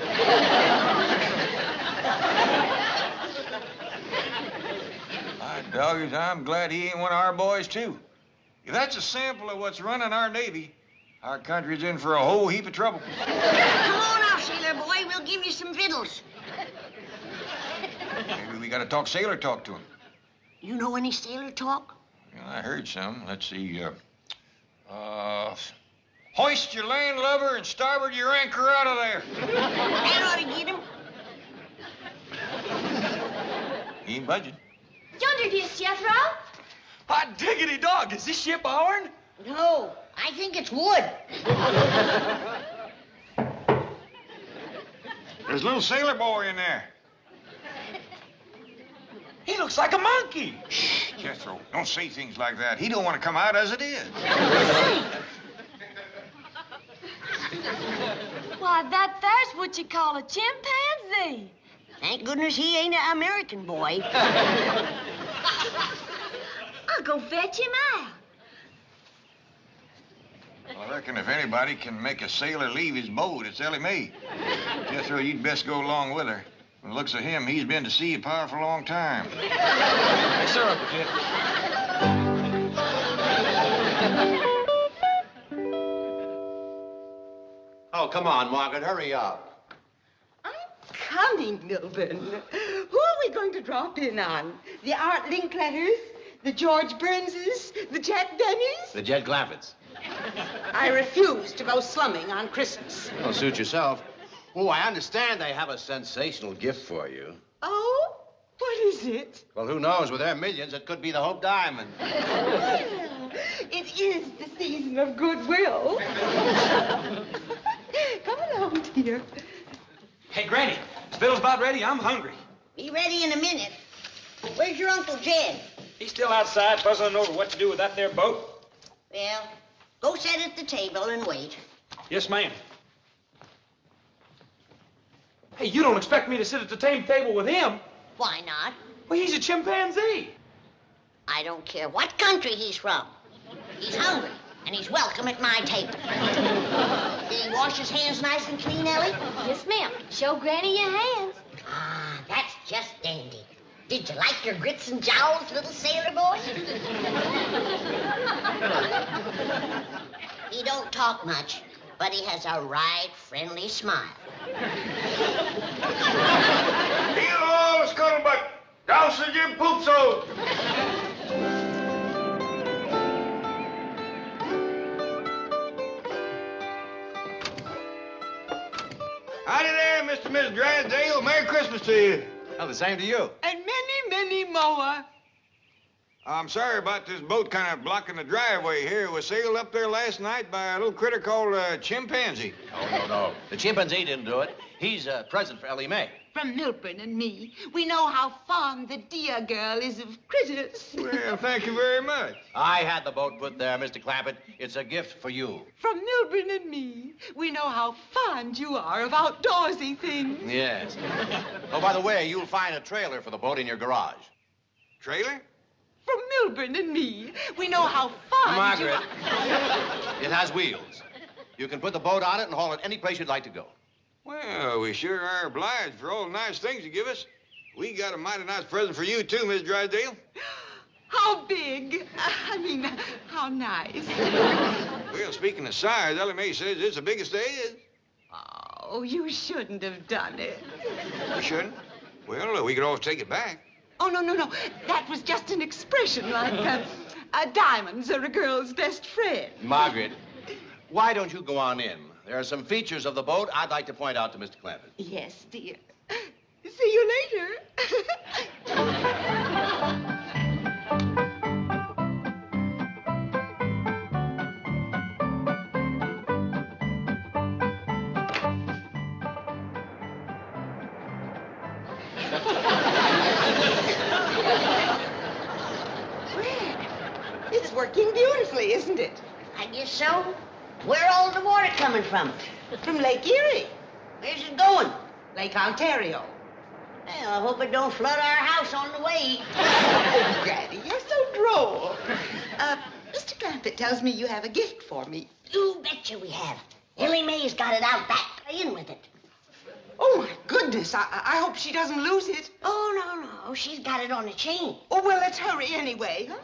[SPEAKER 4] My doggies, I'm glad he ain't one of our boys, too. If that's a sample of what's running our Navy, our country's in for a whole heap of trouble.
[SPEAKER 3] Come on out, sailor boy. We'll give you some victuals.
[SPEAKER 4] Maybe we got to talk sailor talk to him.
[SPEAKER 3] You know any sailor talk?
[SPEAKER 4] Well, I heard some. Let's see. Hoist your land lubber and starboard your anchor out of there.
[SPEAKER 3] That ought to get him.
[SPEAKER 4] He ain't budging.
[SPEAKER 18] Yonder it is, Jethro.
[SPEAKER 16] Hot diggity dog, is this ship ourn?
[SPEAKER 3] No, I think it's wood.
[SPEAKER 4] There's a little sailor boy in there.
[SPEAKER 16] He looks like a monkey.
[SPEAKER 4] Shh, Jethro, don't say things like that. He don't want to come out as it is.
[SPEAKER 18] Why, there's what you call a chimpanzee.
[SPEAKER 3] Thank goodness he ain't an American boy.
[SPEAKER 18] I'll go fetch him out.
[SPEAKER 4] Well, I reckon if anybody can make a sailor leave his boat, it's Ellie May. Jethro, you'd best go along with her. From the looks of him, he's been to sea a powerful long time.
[SPEAKER 16] Yes, sir, Uncle Jed.
[SPEAKER 7] Oh, come on, Margaret, hurry up.
[SPEAKER 11] Coming, Milburn. Who are we going to drop in on? The Art Linkletters? The George Burnses? The Jack Denny's?
[SPEAKER 7] The Jed Clampetts.
[SPEAKER 11] I refuse to go slumming on Christmas.
[SPEAKER 7] Well, suit yourself. Oh, I understand they have a sensational gift for you.
[SPEAKER 11] Oh? What is it?
[SPEAKER 7] Well, who knows? With their millions, it could be the Hope Diamond.
[SPEAKER 11] Well, it is the season of goodwill. Come along, dear.
[SPEAKER 16] Hey, Granny, is Biddle's about ready? I'm hungry.
[SPEAKER 3] Be ready in a minute. Where's your Uncle Jed?
[SPEAKER 16] He's still outside puzzling over what to do with that there boat.
[SPEAKER 3] Well, go sit at the table and wait.
[SPEAKER 16] Yes, ma'am. Hey, you don't expect me to sit at the same table with him?
[SPEAKER 3] Why not?
[SPEAKER 16] Well, he's a chimpanzee.
[SPEAKER 3] I don't care what country he's from. He's hungry, and he's welcome at my table. Did he wash his hands nice and clean, Ellie?
[SPEAKER 18] Yes, ma'am. Show Granny your hands.
[SPEAKER 3] Ah, that's just dandy. Did you like your grits and jowls, little sailor boy? He don't talk much, but he has a right friendly smile.
[SPEAKER 4] Hello, scuttlebutt. Douse of your poop so. Howdy there, Mr. and Mrs. Drysdale. Merry Christmas to you.
[SPEAKER 7] Oh, the same to you.
[SPEAKER 11] And many, many more.
[SPEAKER 4] I'm sorry about this boat kind of blocking the driveway here. It was sailed up there last night by a little critter called chimpanzee.
[SPEAKER 7] Oh, no. The chimpanzee didn't do it. He's a present for Ellie May.
[SPEAKER 11] From Milburn and me, we know how fond the dear girl is of critters.
[SPEAKER 4] Well, thank you very much.
[SPEAKER 7] I had the boat put there, Mr. Clampett. It's a gift for you.
[SPEAKER 11] From Milburn and me, we know how fond you are of outdoorsy things.
[SPEAKER 7] Yes. Oh, by the way, you'll find a trailer for the boat in your garage.
[SPEAKER 4] Trailer?
[SPEAKER 11] From Milburn and me, we know how fond
[SPEAKER 7] Margaret.
[SPEAKER 11] you are.
[SPEAKER 7] It has wheels. You can put the boat on it and haul it any place you'd like to go.
[SPEAKER 4] Well, we sure are obliged for all the nice things you give us. We got a mighty nice present for you, too, Miss Drysdale.
[SPEAKER 11] How big? How nice.
[SPEAKER 4] Well, speaking of size, Ellie May says it's the biggest there is.
[SPEAKER 11] Oh, you shouldn't have done it.
[SPEAKER 4] We shouldn't? Well, we could always take it back.
[SPEAKER 11] Oh, no. That was just an expression like diamonds are a girl's best friend.
[SPEAKER 7] Margaret, why don't you go on in? There are some features of the boat I'd like to point out to Mr. Clampett.
[SPEAKER 11] Yes, dear. See you later. It's working beautifully, isn't it?
[SPEAKER 3] I guess so. Where all the water coming from?
[SPEAKER 11] From Lake Erie.
[SPEAKER 3] Where's it going?
[SPEAKER 11] Lake Ontario.
[SPEAKER 3] Well, I hope it don't flood our house on the way.
[SPEAKER 11] Oh, Granny, you're so droll. Mr. Clampett tells me you have a gift for me.
[SPEAKER 3] You betcha we have. Ellie May's got it out back, playing with it.
[SPEAKER 11] Oh, my goodness. I hope she doesn't lose it.
[SPEAKER 3] Oh, no. She's got it on a chain.
[SPEAKER 11] Oh, well, let's hurry anyway, huh?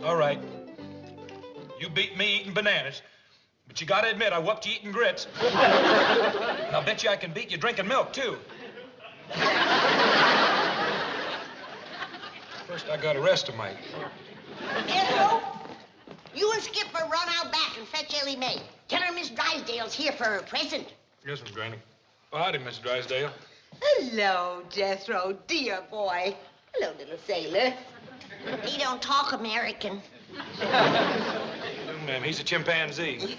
[SPEAKER 5] All right. You beat me eating bananas, but you gotta admit I whooped you eating grits. And I'll bet you I can beat you drinking milk, too. First, I gotta rest a mite.
[SPEAKER 3] Jethro, you and Skipper run out back and fetch Ellie May. Tell her Miss Drysdale's here for her present.
[SPEAKER 5] Yes, Miss Granny. Oh, howdy, Miss Drysdale.
[SPEAKER 11] Hello, Jethro, dear boy. Hello, little sailor.
[SPEAKER 3] He don't talk American.
[SPEAKER 5] No, ma'am, he's a chimpanzee.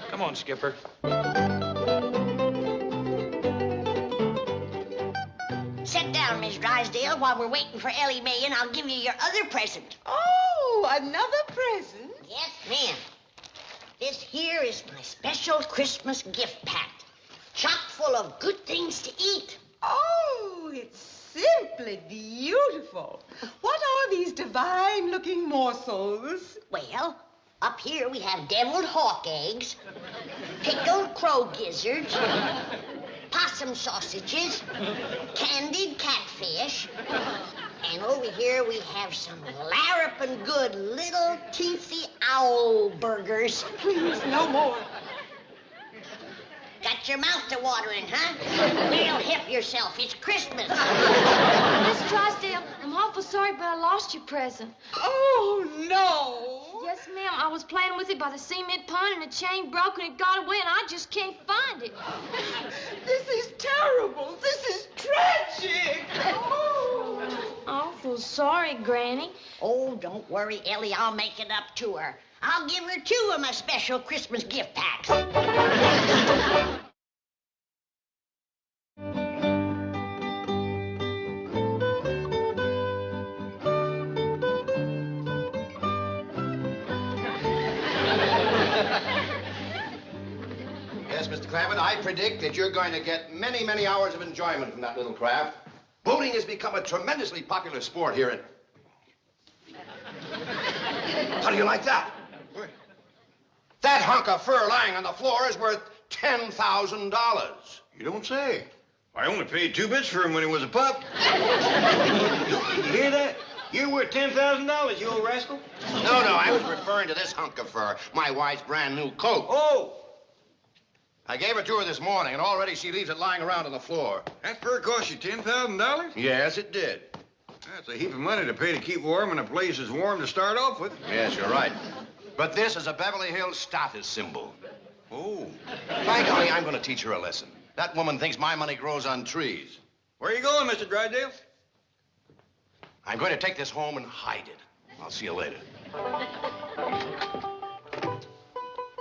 [SPEAKER 5] Come on, Skipper.
[SPEAKER 3] Sit down, Miss Drysdale, while we're waiting for Ellie May, and I'll give you your other present.
[SPEAKER 11] Oh, another present?
[SPEAKER 3] Yes, ma'am. This here is my special Christmas gift pack, chock full of good things to eat.
[SPEAKER 11] Oh, it's simply beautiful. What are these divine-looking morsels?
[SPEAKER 3] Well, up here we have deviled hawk eggs, pickled crow gizzards, possum sausages, candied catfish, and over here we have some larrapin' good little teensy owl burgers.
[SPEAKER 11] Please, no more.
[SPEAKER 3] Got your mouth to watering, huh? Well, help yourself. It's Christmas.
[SPEAKER 17] Miss Drysdale, I'm awful sorry, but I lost your present.
[SPEAKER 11] Oh, no.
[SPEAKER 17] Yes, ma'am. I was playing with it by the cement pond, and the chain broke, and it got away, and I just can't find it.
[SPEAKER 11] This is terrible. This is tragic.
[SPEAKER 17] Oh. Awful sorry, Granny.
[SPEAKER 3] Oh, don't worry, Ellie. I'll make it up to her. I'll give her 2 of my special Christmas gift packs.
[SPEAKER 7] Yes, Mr. Clampett, I predict that you're going to get many, many hours of enjoyment from that little craft. Boating has become a tremendously popular sport here in... How do you like that? That hunk of fur lying on the floor is worth $10,000.
[SPEAKER 4] You don't say. I only paid 2 bits for him when he was a pup. You hear that? You're worth $10,000, you old rascal.
[SPEAKER 7] No, I was referring to this hunk of fur, my wife's brand new coat.
[SPEAKER 4] Oh!
[SPEAKER 7] I gave it to her this morning, and already she leaves it lying around on the floor.
[SPEAKER 4] That fur cost you $10,000?
[SPEAKER 7] Yes, it did.
[SPEAKER 4] That's a heap of money to pay to keep warm in a place that's warm to start off with.
[SPEAKER 7] Yes, you're right. But this is a Beverly Hills status symbol.
[SPEAKER 4] Oh.
[SPEAKER 7] By golly, I'm going to teach her a lesson. That woman thinks my money grows on trees.
[SPEAKER 4] Where are you going, Mr. Drysdale?
[SPEAKER 7] I'm going to take this home and hide it. I'll see you later.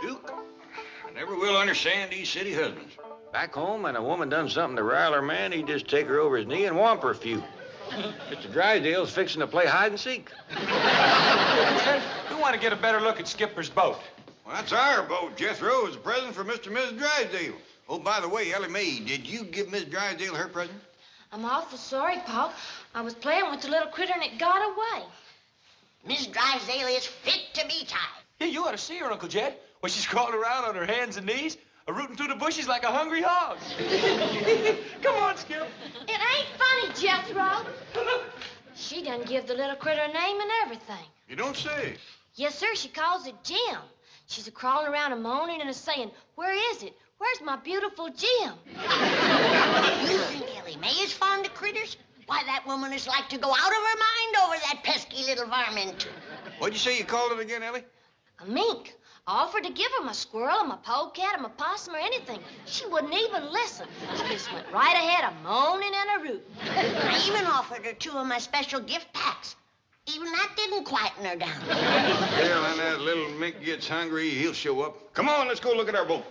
[SPEAKER 4] Duke, I never will understand these city husbands. Back home, when a woman done something to rile her man, he'd just take her over his knee and whomp her a few. Mr. Drysdale's fixing to play hide and seek.
[SPEAKER 16] We want to get a better look at Skipper's boat.
[SPEAKER 4] Well, that's our boat, Jethro. It's a present for Mr. and Mrs. Drysdale. Oh, by the way, Ellie May, did you give Miss Drysdale her present?
[SPEAKER 18] I'm awful sorry, Pa. I was playing with the little critter and it got away.
[SPEAKER 3] Miss Drysdale is fit to be tied.
[SPEAKER 16] Yeah, you ought to see her, Uncle Jed. When she's crawling around on her hands and knees, rooting through the bushes like a hungry hog. Come on, Skip.
[SPEAKER 18] It ain't funny, Jethro. She done give the little critter a name and everything.
[SPEAKER 4] You don't say.
[SPEAKER 18] Yes, sir. She calls it Jim. She's a-crawling around and moaning and a-saying, where is it? Where's my beautiful Jim?
[SPEAKER 3] You think Ellie May is fond of critters? Why, that woman is like to go out of her mind over that pesky little varmint.
[SPEAKER 4] What'd you say you called it again, Ellie?
[SPEAKER 18] A mink. I offered to give her my squirrel, my polecat, or my possum, or anything. She wouldn't even listen. She just went right ahead a moaning and a rooting.
[SPEAKER 3] I even offered her 2 of my special gift packs. Even that didn't quieten her down.
[SPEAKER 4] Well, when that little mink gets hungry, he'll show up. Come on, let's go look at our boat.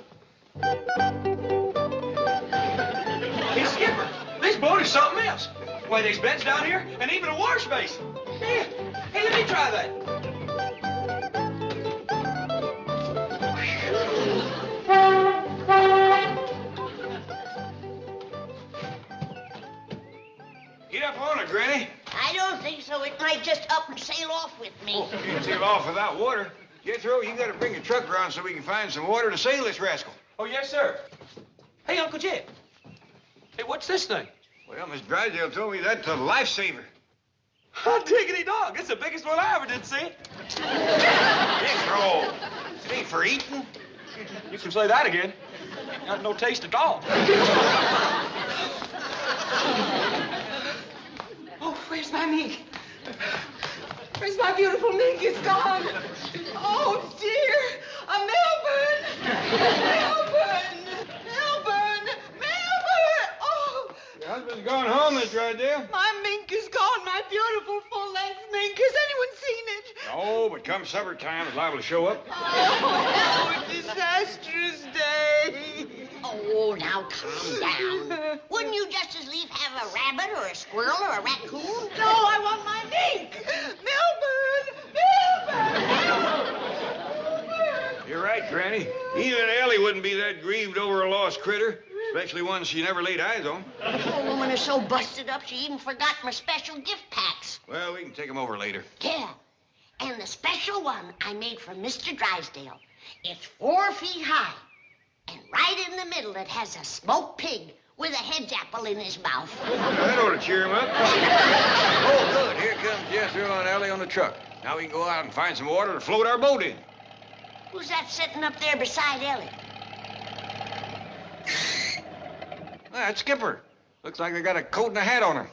[SPEAKER 16] Hey, Skipper, this boat is something else. Why, there's beds down here and even a wash basin. Hey, let me try that.
[SPEAKER 4] Get up on it, Granny.
[SPEAKER 3] I don't think so. It might just up and sail off with me.
[SPEAKER 4] Oh, you can sail off without water. Jethro, you got to bring your truck around so we can find some water to sail this rascal.
[SPEAKER 16] Oh, yes, sir. Hey, Uncle Jed. Hey, what's this thing?
[SPEAKER 4] Well, Miss Drysdale told me that's a lifesaver.
[SPEAKER 16] Hot diggity dog. It's the biggest one I ever did see.
[SPEAKER 4] Jethro, it ain't for eating.
[SPEAKER 16] You can say that again. Got no taste at all.
[SPEAKER 11] Oh, where's my mink? Where's my beautiful mink? It's gone. Oh, dear. Melbourne! Melbourne! Melbourne! Melbourne! Oh!
[SPEAKER 4] Your husband's gone home, Miss Drysdale.
[SPEAKER 11] My mink is gone. My beautiful full-length mink. Has anyone seen it?
[SPEAKER 4] No, but come supper time, it's liable to show up.
[SPEAKER 11] Oh, disastrous day.
[SPEAKER 3] Oh, now calm down. Wouldn't you just as lief have a rabbit or a squirrel or a raccoon?
[SPEAKER 11] No, I want my mink. Melbourne!
[SPEAKER 4] You're right, Granny. Even Ellie wouldn't be that grieved over a lost critter, especially one she never laid eyes on.
[SPEAKER 3] The poor woman is so busted up she even forgot my special gift packs.
[SPEAKER 4] Well, we can take them over later.
[SPEAKER 3] Yeah. And the special one I made for Mr. Drysdale. It's 4 feet high. And right in the middle it has a smoked pig with a hedge apple in his mouth.
[SPEAKER 4] That ought to cheer him up. Oh, good. Here comes Jethro and Ellie on the truck. Now we can go out and find some water to float our boat in.
[SPEAKER 3] Who's that sitting up there beside Ellie?
[SPEAKER 4] That's Skipper. Looks like they got a coat and a hat on her.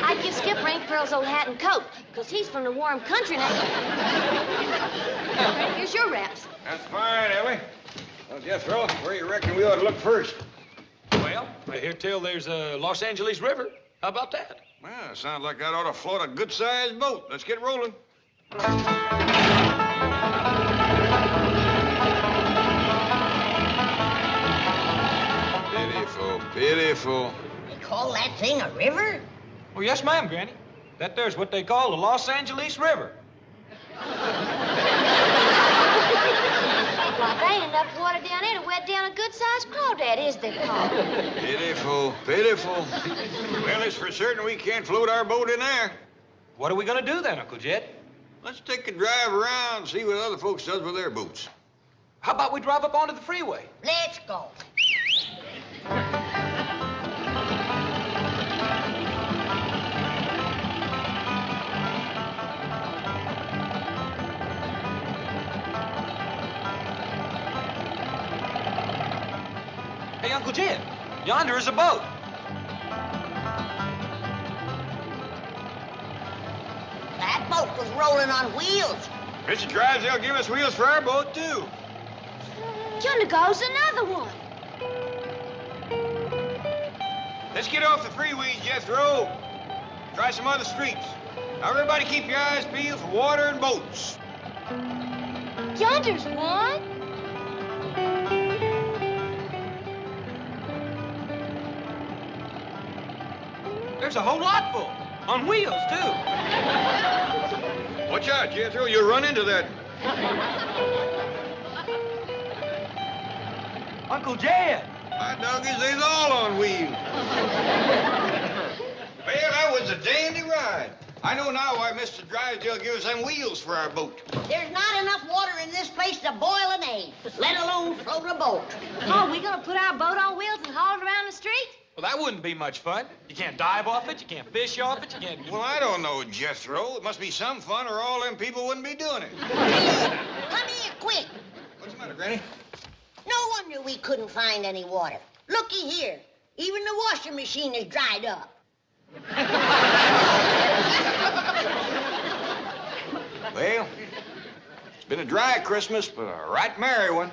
[SPEAKER 18] I'd give Skipper Ink Pearl's old hat and coat, because he's from the warm country now. Here's your wraps.
[SPEAKER 4] That's fine, Ellie. Well, Jethro, where do you reckon we ought to look first?
[SPEAKER 16] Well, I hear tell there's a Los Angeles River. How about that?
[SPEAKER 4] Well, sounds like that ought to float a good-sized boat. Let's get rolling. Pitiful, pitiful.
[SPEAKER 3] They call that thing a river?
[SPEAKER 16] Oh, yes, ma'am, Granny. That there's what they call the Los Angeles River.
[SPEAKER 18] Well, there ain't enough water down there to wet down a good-sized crawdad, is there, Pa?
[SPEAKER 4] Pitiful, pitiful. Well, it's for certain we can't float our boat in there.
[SPEAKER 16] What are we going to do then, Uncle Jed?
[SPEAKER 4] Let's take a drive around and see what other folks does with their boats.
[SPEAKER 16] How about we drive up onto the freeway?
[SPEAKER 3] Let's go.
[SPEAKER 16] Hey, Uncle Jed, yonder is a boat.
[SPEAKER 3] That boat was rolling on wheels.
[SPEAKER 4] Mr. Drysdale give us wheels for our boat, too.
[SPEAKER 18] Yonder goes another one.
[SPEAKER 4] Let's get off the freeways, Jethro. Try some other streets. Now, everybody keep your eyes peeled for water and boats.
[SPEAKER 18] Yonder's one.
[SPEAKER 16] There's a whole lot full. On wheels, too.
[SPEAKER 4] Watch out, Jethro. You'll run into that.
[SPEAKER 16] Uncle Jed.
[SPEAKER 4] My doggies, they's all on wheels. Well, that was a dandy ride. I know now why Mr. Drysdale gave us them wheels for our boat.
[SPEAKER 3] There's not enough water in this place to boil an egg, let alone float a boat.
[SPEAKER 18] Oh, we gonna put our boat on wheels and haul it around the street?
[SPEAKER 16] Well, that wouldn't be much fun. You can't dive off it, you can't fish off it, you can't...
[SPEAKER 4] Well, I don't know, Jethro. It must be some fun or all them people wouldn't be doing it.
[SPEAKER 3] Come here, quick.
[SPEAKER 4] What's the matter, Granny?
[SPEAKER 3] No wonder we couldn't find any water. Looky here. Even the washing machine is dried up.
[SPEAKER 4] Well, it's been a dry Christmas, but a right merry one.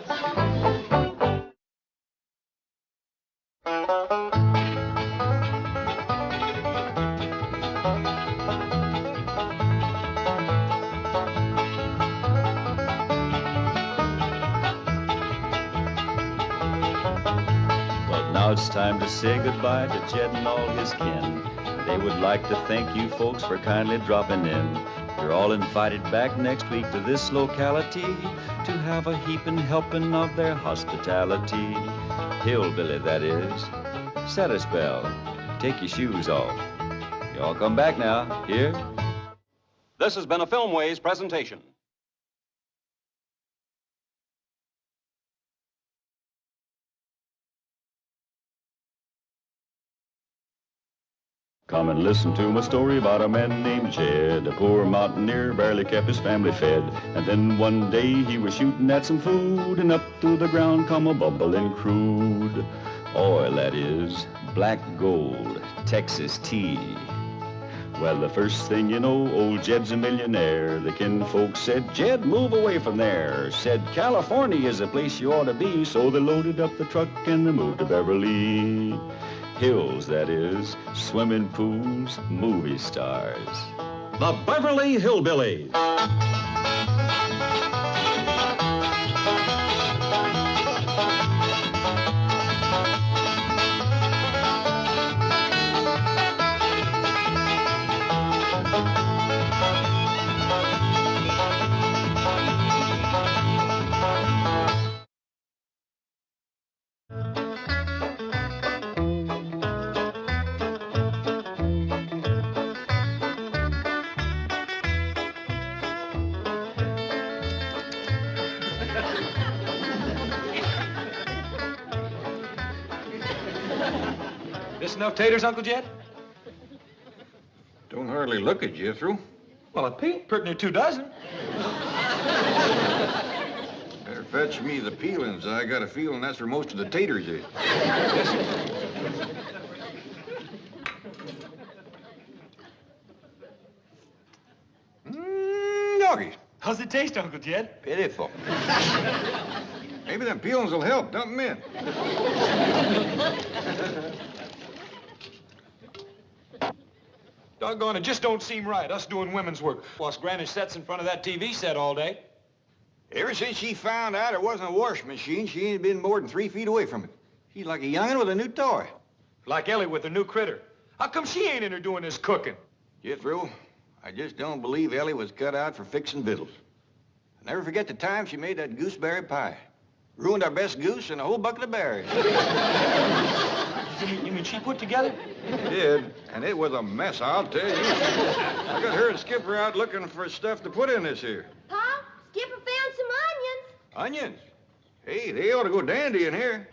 [SPEAKER 1] Now it's time to say goodbye to Jed and all his kin. They would like to thank you folks for kindly dropping in. You're all invited back next week to this locality to have a heaping helping of their hospitality. Hillbilly, that is. Set a spell. Take your shoes off. You all come back now. Here?
[SPEAKER 2] This has been a Filmways presentation.
[SPEAKER 1] Come and listen to my story about a man named Jed. A poor mountaineer barely kept his family fed. And then one day he was shooting at some food, and up through the ground come a bubbling crude oil, that is, black gold, Texas tea. Well, the first thing you know, old Jed's a millionaire. The kinfolk said, Jed, move away from there. Said, California is the place you ought to be. So they loaded up the truck and they moved to Beverly Hills, that is, swimming pools, movie stars.
[SPEAKER 2] The Beverly Hillbillies.
[SPEAKER 16] This enough taters, Uncle Jed?
[SPEAKER 4] Don't hardly look at Jethro.
[SPEAKER 16] Well, a peep, pretty near 2 dozen.
[SPEAKER 4] Better fetch me the peelings. I got a feeling that's where most of the taters is.
[SPEAKER 16] Yes, sir.
[SPEAKER 4] Doggies.
[SPEAKER 16] How's it taste, Uncle Jed?
[SPEAKER 4] Pitiful. Maybe them peelings will help. Dump them in.
[SPEAKER 16] Doggone, it just don't seem right, us doing women's work, whilst Granny sits in front of that TV set all day.
[SPEAKER 4] Ever since she found out it wasn't a washing machine, she ain't been more than 3 feet away from it. She's like a young'un with a new toy.
[SPEAKER 16] Like Ellie with a new critter. How come she ain't in her doing this cooking?
[SPEAKER 4] Jethro, I just don't believe Ellie was cut out for fixing victuals. I'll never forget the time she made that gooseberry pie. Ruined our best goose and a whole bucket of berries.
[SPEAKER 16] You mean she put together?
[SPEAKER 4] Did, and it was a mess, I'll tell you. I got her and Skipper out looking for stuff to put in this here.
[SPEAKER 18] Pa, Skipper found some onions.
[SPEAKER 4] Onions? Hey, they ought to go dandy in here.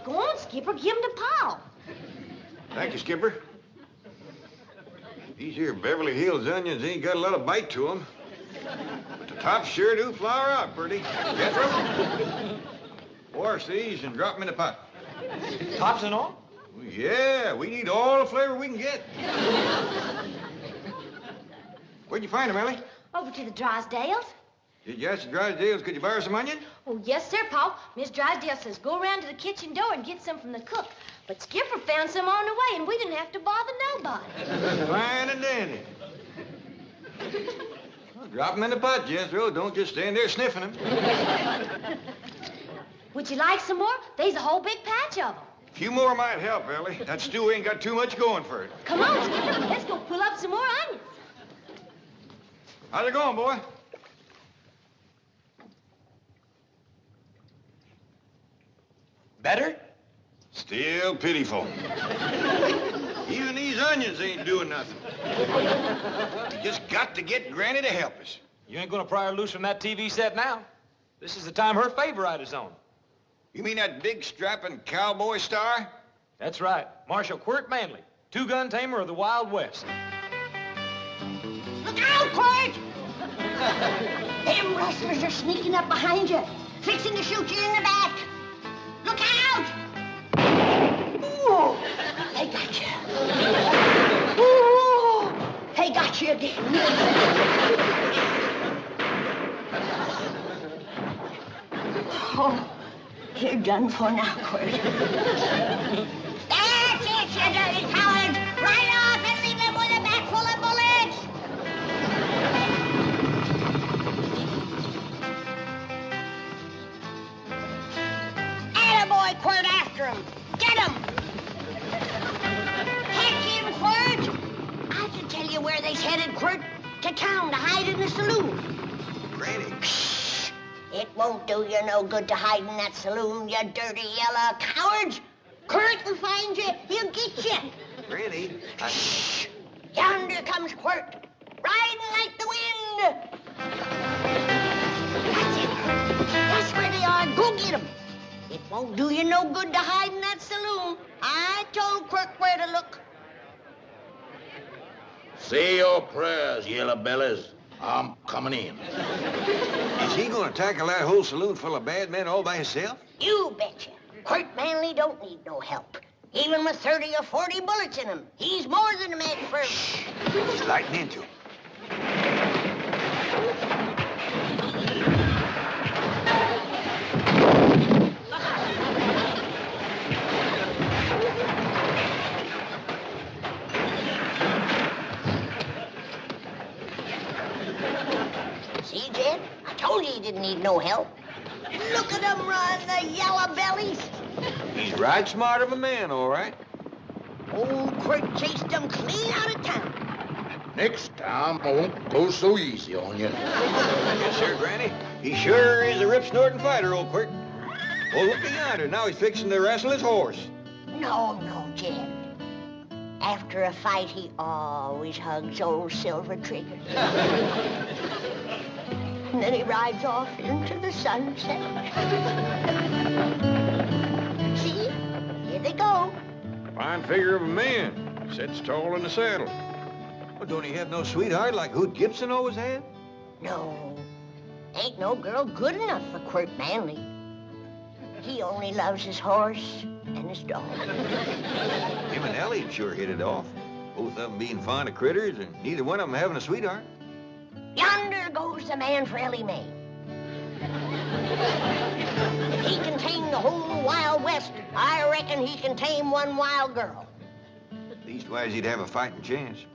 [SPEAKER 18] Go on, Skipper, give them to Pa.
[SPEAKER 4] Thank you, Skipper. These here Beverly Hills onions ain't got a lot of bite to them. But the tops sure do flower out pretty. Jethro, wash these and drop them in the pot.
[SPEAKER 16] Tops and all?
[SPEAKER 4] Yeah, we need all the flavor we can get. Where'd you find them, Ellie?
[SPEAKER 18] Over to the Drysdales.
[SPEAKER 4] Did you ask the Drysdales, could you borrow some onion?
[SPEAKER 18] Oh, yes, sir, Pa. Miss Drysdale says go around to the kitchen door and get some from the cook. But Skipper found some on the way, and we didn't have to bother nobody.
[SPEAKER 4] Fine and dandy. Well, drop 'em in the pot, Jethro. Don't just stand there sniffing them.
[SPEAKER 18] Would you like some more? There's a whole big patch of them.
[SPEAKER 4] A few more might help, Ellie. That stew ain't got too much going for it.
[SPEAKER 18] Come on, Skipper. Let's go pull up some more onions.
[SPEAKER 4] How's it going, boy?
[SPEAKER 16] Better?
[SPEAKER 4] Still pitiful. Even these onions ain't doing nothing. We just got to get Granny to help us.
[SPEAKER 16] You ain't gonna pry her loose from that TV set now. This is the time her favorite is on.
[SPEAKER 4] You mean that big strapping cowboy star?
[SPEAKER 16] That's right. Marshal Quirt Manley, two-gun tamer of the Wild West.
[SPEAKER 3] Look out, Quirt! Them rustlers are sneaking up behind you, fixing to shoot you in the back. Look out! Ooh, they got you. Ooh, they got you again. Oh, you're done for now, Quirt. That's it, you dirty coward! Right off and leave them with a back full of bullets! Attaboy, Quirt, after him! Get him! Catch him, Quirt! I can tell you where they's headed, Quirt. To town to hide in the saloon.
[SPEAKER 4] Granny.
[SPEAKER 3] It won't do you no good to hide in that saloon, you dirty yellow cowards. Quirt will find you. He'll get you.
[SPEAKER 4] Granny,
[SPEAKER 3] Shh! Yonder comes Quirt, riding like the wind. That's it. That's where they are. Go get them. It won't do you no good to hide in that saloon. I told Quirt where to look.
[SPEAKER 7] Say your prayers, yellow bellies. I'm coming in.
[SPEAKER 4] Is he gonna tackle that whole saloon full of bad men all by himself?
[SPEAKER 3] You betcha. Quirt Manley don't need no help. Even with 30 or 40 bullets in him, he's more than a match for him.
[SPEAKER 4] He's lighting into him.
[SPEAKER 3] See, Jed? I told you he didn't need no help. Look at them run, the yellow bellies.
[SPEAKER 4] He's right smart of a man, all right.
[SPEAKER 3] Old Quirt chased them clean out of town.
[SPEAKER 7] Next time, I won't go so easy on you.
[SPEAKER 4] Yes, sir, Granny. He sure is a rip-snorting fighter, old Quirt. Oh, look yonder. Now he's fixing to wrestle his horse.
[SPEAKER 3] No, Jed. After a fight, he always hugs old Silver Trigger. And then he rides off into the sunset. See? Here they go.
[SPEAKER 4] Fine figure of a man. Sits tall in the saddle. Well, don't he have no sweetheart like Hoot Gibson always had?
[SPEAKER 3] No. Ain't no girl good enough for Quirt Manley. He only loves his horse and his dog.
[SPEAKER 4] Him and Ellie sure hit it off. Both of them being fond of critters and neither one of them having a sweetheart.
[SPEAKER 3] Yonder goes the man for Ellie May. If he can tame the whole Wild West, I reckon he can tame one wild girl.
[SPEAKER 4] Leastwise, he'd have a fighting chance.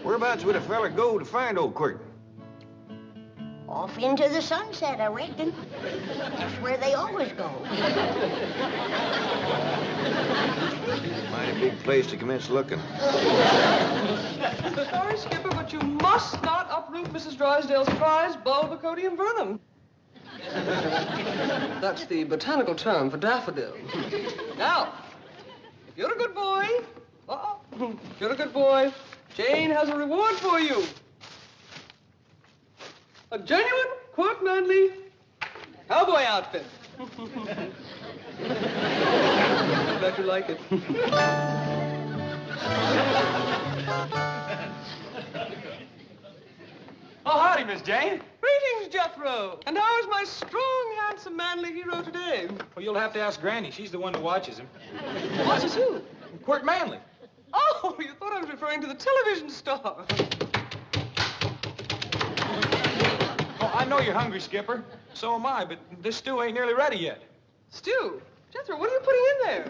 [SPEAKER 4] Whereabouts would a fella go to find old Quirt?
[SPEAKER 3] Off into the sunset, I reckon. That's where they always go.
[SPEAKER 4] Mighty big place to commence looking.
[SPEAKER 8] Sorry, Skipper, but you must not uproot Mrs. Drysdale's prize, Bulbocodium vernum. That's the botanical term for daffodil. Now, if you're a good boy, if you're a good boy, Jane has a reward for you. A genuine Quirt Manley cowboy outfit. Bet you like it.
[SPEAKER 16] Oh, howdy, Miss Jane.
[SPEAKER 8] Greetings, Jethro. And how is my strong, handsome, manly hero today?
[SPEAKER 16] Well, you'll have to ask Granny. She's the one who watches him.
[SPEAKER 8] Watches who?
[SPEAKER 16] Quirt Manley.
[SPEAKER 8] Oh, you thought I was referring to the television star.
[SPEAKER 16] Oh,
[SPEAKER 5] I know you're hungry, Skipper. So am I, but this stew ain't nearly ready yet.
[SPEAKER 8] Stew? Jethro, what are you putting in there?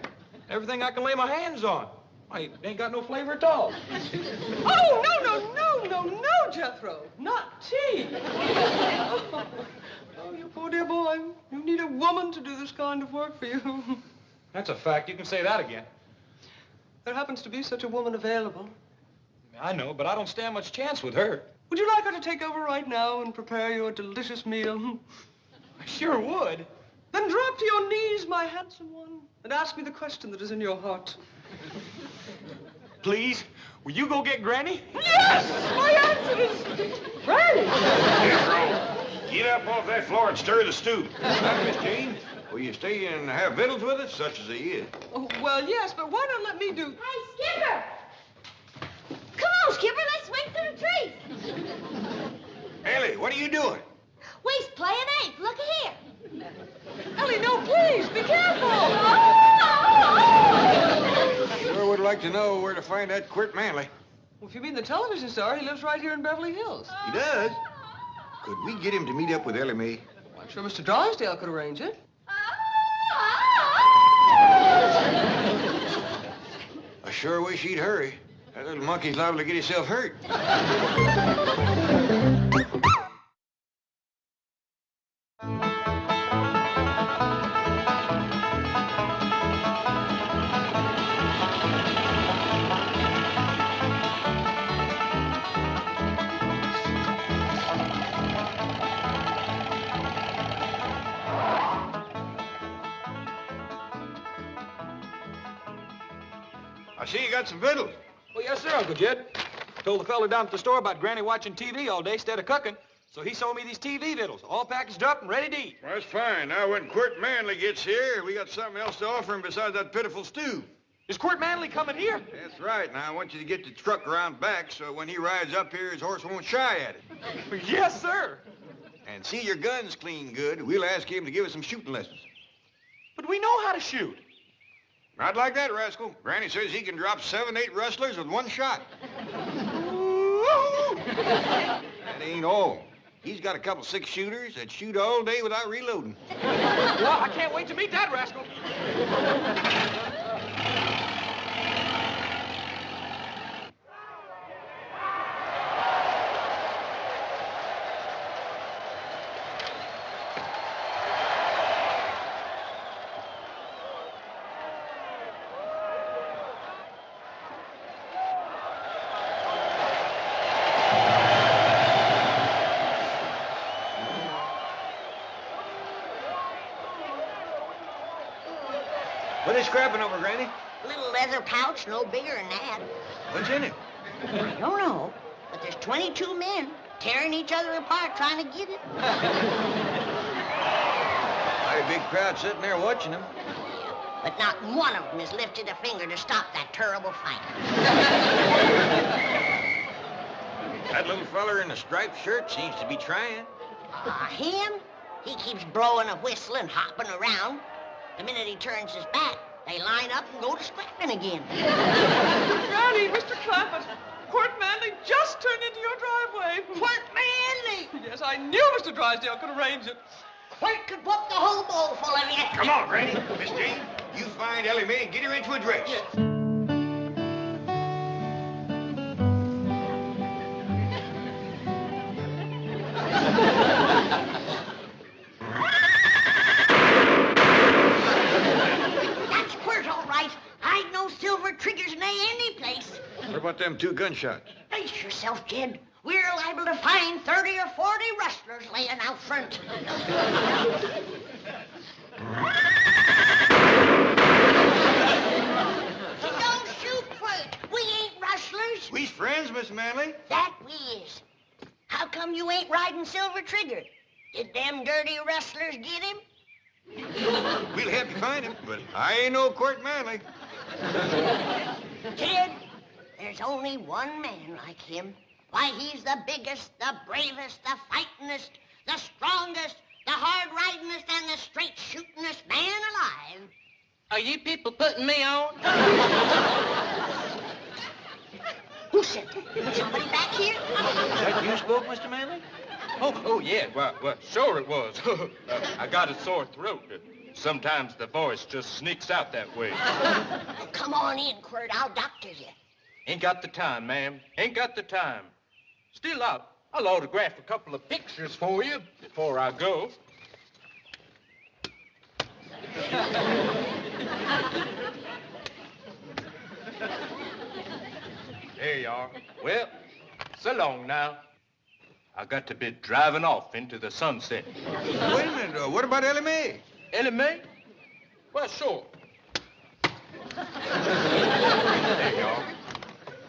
[SPEAKER 5] Everything I can lay my hands on. It ain't got no flavor at all.
[SPEAKER 8] Oh, no, Jethro. Not tea. Oh, you poor dear boy. You need a woman to do this kind of work for you.
[SPEAKER 5] That's a fact. You can say that again.
[SPEAKER 8] There happens to be such a woman available.
[SPEAKER 5] I know, but I don't stand much chance with her.
[SPEAKER 8] Would you like her to take over right now and prepare you a delicious meal?
[SPEAKER 5] I sure would.
[SPEAKER 8] Then drop to your knees, my handsome one, and ask me the question that is in your heart.
[SPEAKER 5] Please, will you go get Granny?
[SPEAKER 8] Yes! My answer is Granny!
[SPEAKER 4] Jethro, get up off that floor and stir the stew. Miss Jean, will you stay and have victuals with us, such as he is?
[SPEAKER 8] Oh, well, yes, but why not let me do...
[SPEAKER 18] Hey, Skipper! Come on, Skipper, let's swing through the trees.
[SPEAKER 4] Ellie, what are you doing?
[SPEAKER 18] We's playing ape. Look here.
[SPEAKER 8] Ellie, no, please, be careful.
[SPEAKER 4] Sure would like to know where to find that Quirt Manley.
[SPEAKER 8] Well, if you mean the television star, he lives right here in Beverly Hills.
[SPEAKER 4] He does? Could we get him to meet up with Ellie May?
[SPEAKER 8] Well, I'm sure Mr. Drysdale could arrange it.
[SPEAKER 4] I sure wish he'd hurry. That little monkey's liable to get himself hurt. I see you got some victuals.
[SPEAKER 5] Oh, yes, sir, Uncle Jed. Told the fella down at the store about Granny watching TV all day instead of cooking. So he sold me these TV victuals, all packaged up and ready to eat.
[SPEAKER 4] Well, that's fine. Now, when Quirt Manley gets here, we got something else to offer him besides that pitiful stew.
[SPEAKER 5] Is Quirt Manley coming here?
[SPEAKER 4] That's right. Now, I want you to get the truck around back so when he rides up here, his horse won't shy at it.
[SPEAKER 5] Yes, sir.
[SPEAKER 4] And see your guns clean good. We'll ask him to give us some shooting lessons.
[SPEAKER 5] But we know how to shoot.
[SPEAKER 4] Not like that, rascal. Granny says he can drop 7, 8 rustlers with one shot. That ain't all. He's got a couple 6-shooters that shoot all day without reloading.
[SPEAKER 5] Well, I can't wait to meet that rascal.
[SPEAKER 4] What are they scrapping over, Granny?
[SPEAKER 3] Little leather pouch, no bigger than that.
[SPEAKER 4] What's in it?
[SPEAKER 3] I don't know, but there's 22 men tearing each other apart trying to get it.
[SPEAKER 4] Mighty big crowd sitting there watching them.
[SPEAKER 3] But not one of them has lifted a finger to stop that terrible fight.
[SPEAKER 4] That little feller in the striped shirt seems to be trying.
[SPEAKER 3] Him? He keeps blowing a whistle and hopping around. The minute he turns his back, they line up and go to scrapping again.
[SPEAKER 8] Granny, Mr. Clampett, Quirt Manley just turned into your driveway.
[SPEAKER 3] Quirt Manley?
[SPEAKER 8] Yes, I knew Mr. Drysdale could arrange it.
[SPEAKER 3] Quirt could whoop the whole bowl full of you.
[SPEAKER 4] Come on, Granny. Miss Jean, you find Ellie May and get her into a dress.
[SPEAKER 8] Yes.
[SPEAKER 3] That's Quirt, all right. I'd no silver triggers in any place.
[SPEAKER 4] What about them 2 gunshots?
[SPEAKER 3] Brace yourself, kid. We're liable to find 30 or 40 rustlers laying out front. Don't shoot, Quirt. We ain't rustlers.
[SPEAKER 4] We's friends, Miss Manley.
[SPEAKER 3] That we is. How come you ain't riding Silver Trigger? Did them dirty rustlers get him?
[SPEAKER 4] We'll help you find him, but I ain't no Quirt Manley.
[SPEAKER 3] Kid, there's only one man like him. Why, he's the biggest, the bravest, the fightingest, the strongest, the hard-ridingest, and the straight-shootingest man alive.
[SPEAKER 10] Are you people putting me on?
[SPEAKER 3] Who said that? Somebody back here?
[SPEAKER 4] That you spoke, Mr. Manley?
[SPEAKER 5] Oh, yeah. Well, sure it was. I got a sore throat. Sometimes the voice just sneaks out that way.
[SPEAKER 3] Come on in, Quirt. I'll doctor you.
[SPEAKER 5] Ain't got the time, ma'am. Ain't got the time. Still, I'll autograph a couple of pictures for you before I go. There you are. Well, so long now. I got to be driving off into the sunset.
[SPEAKER 4] Wait a minute. What about Ellie May?
[SPEAKER 5] Ellie May? Well, sure. There you are.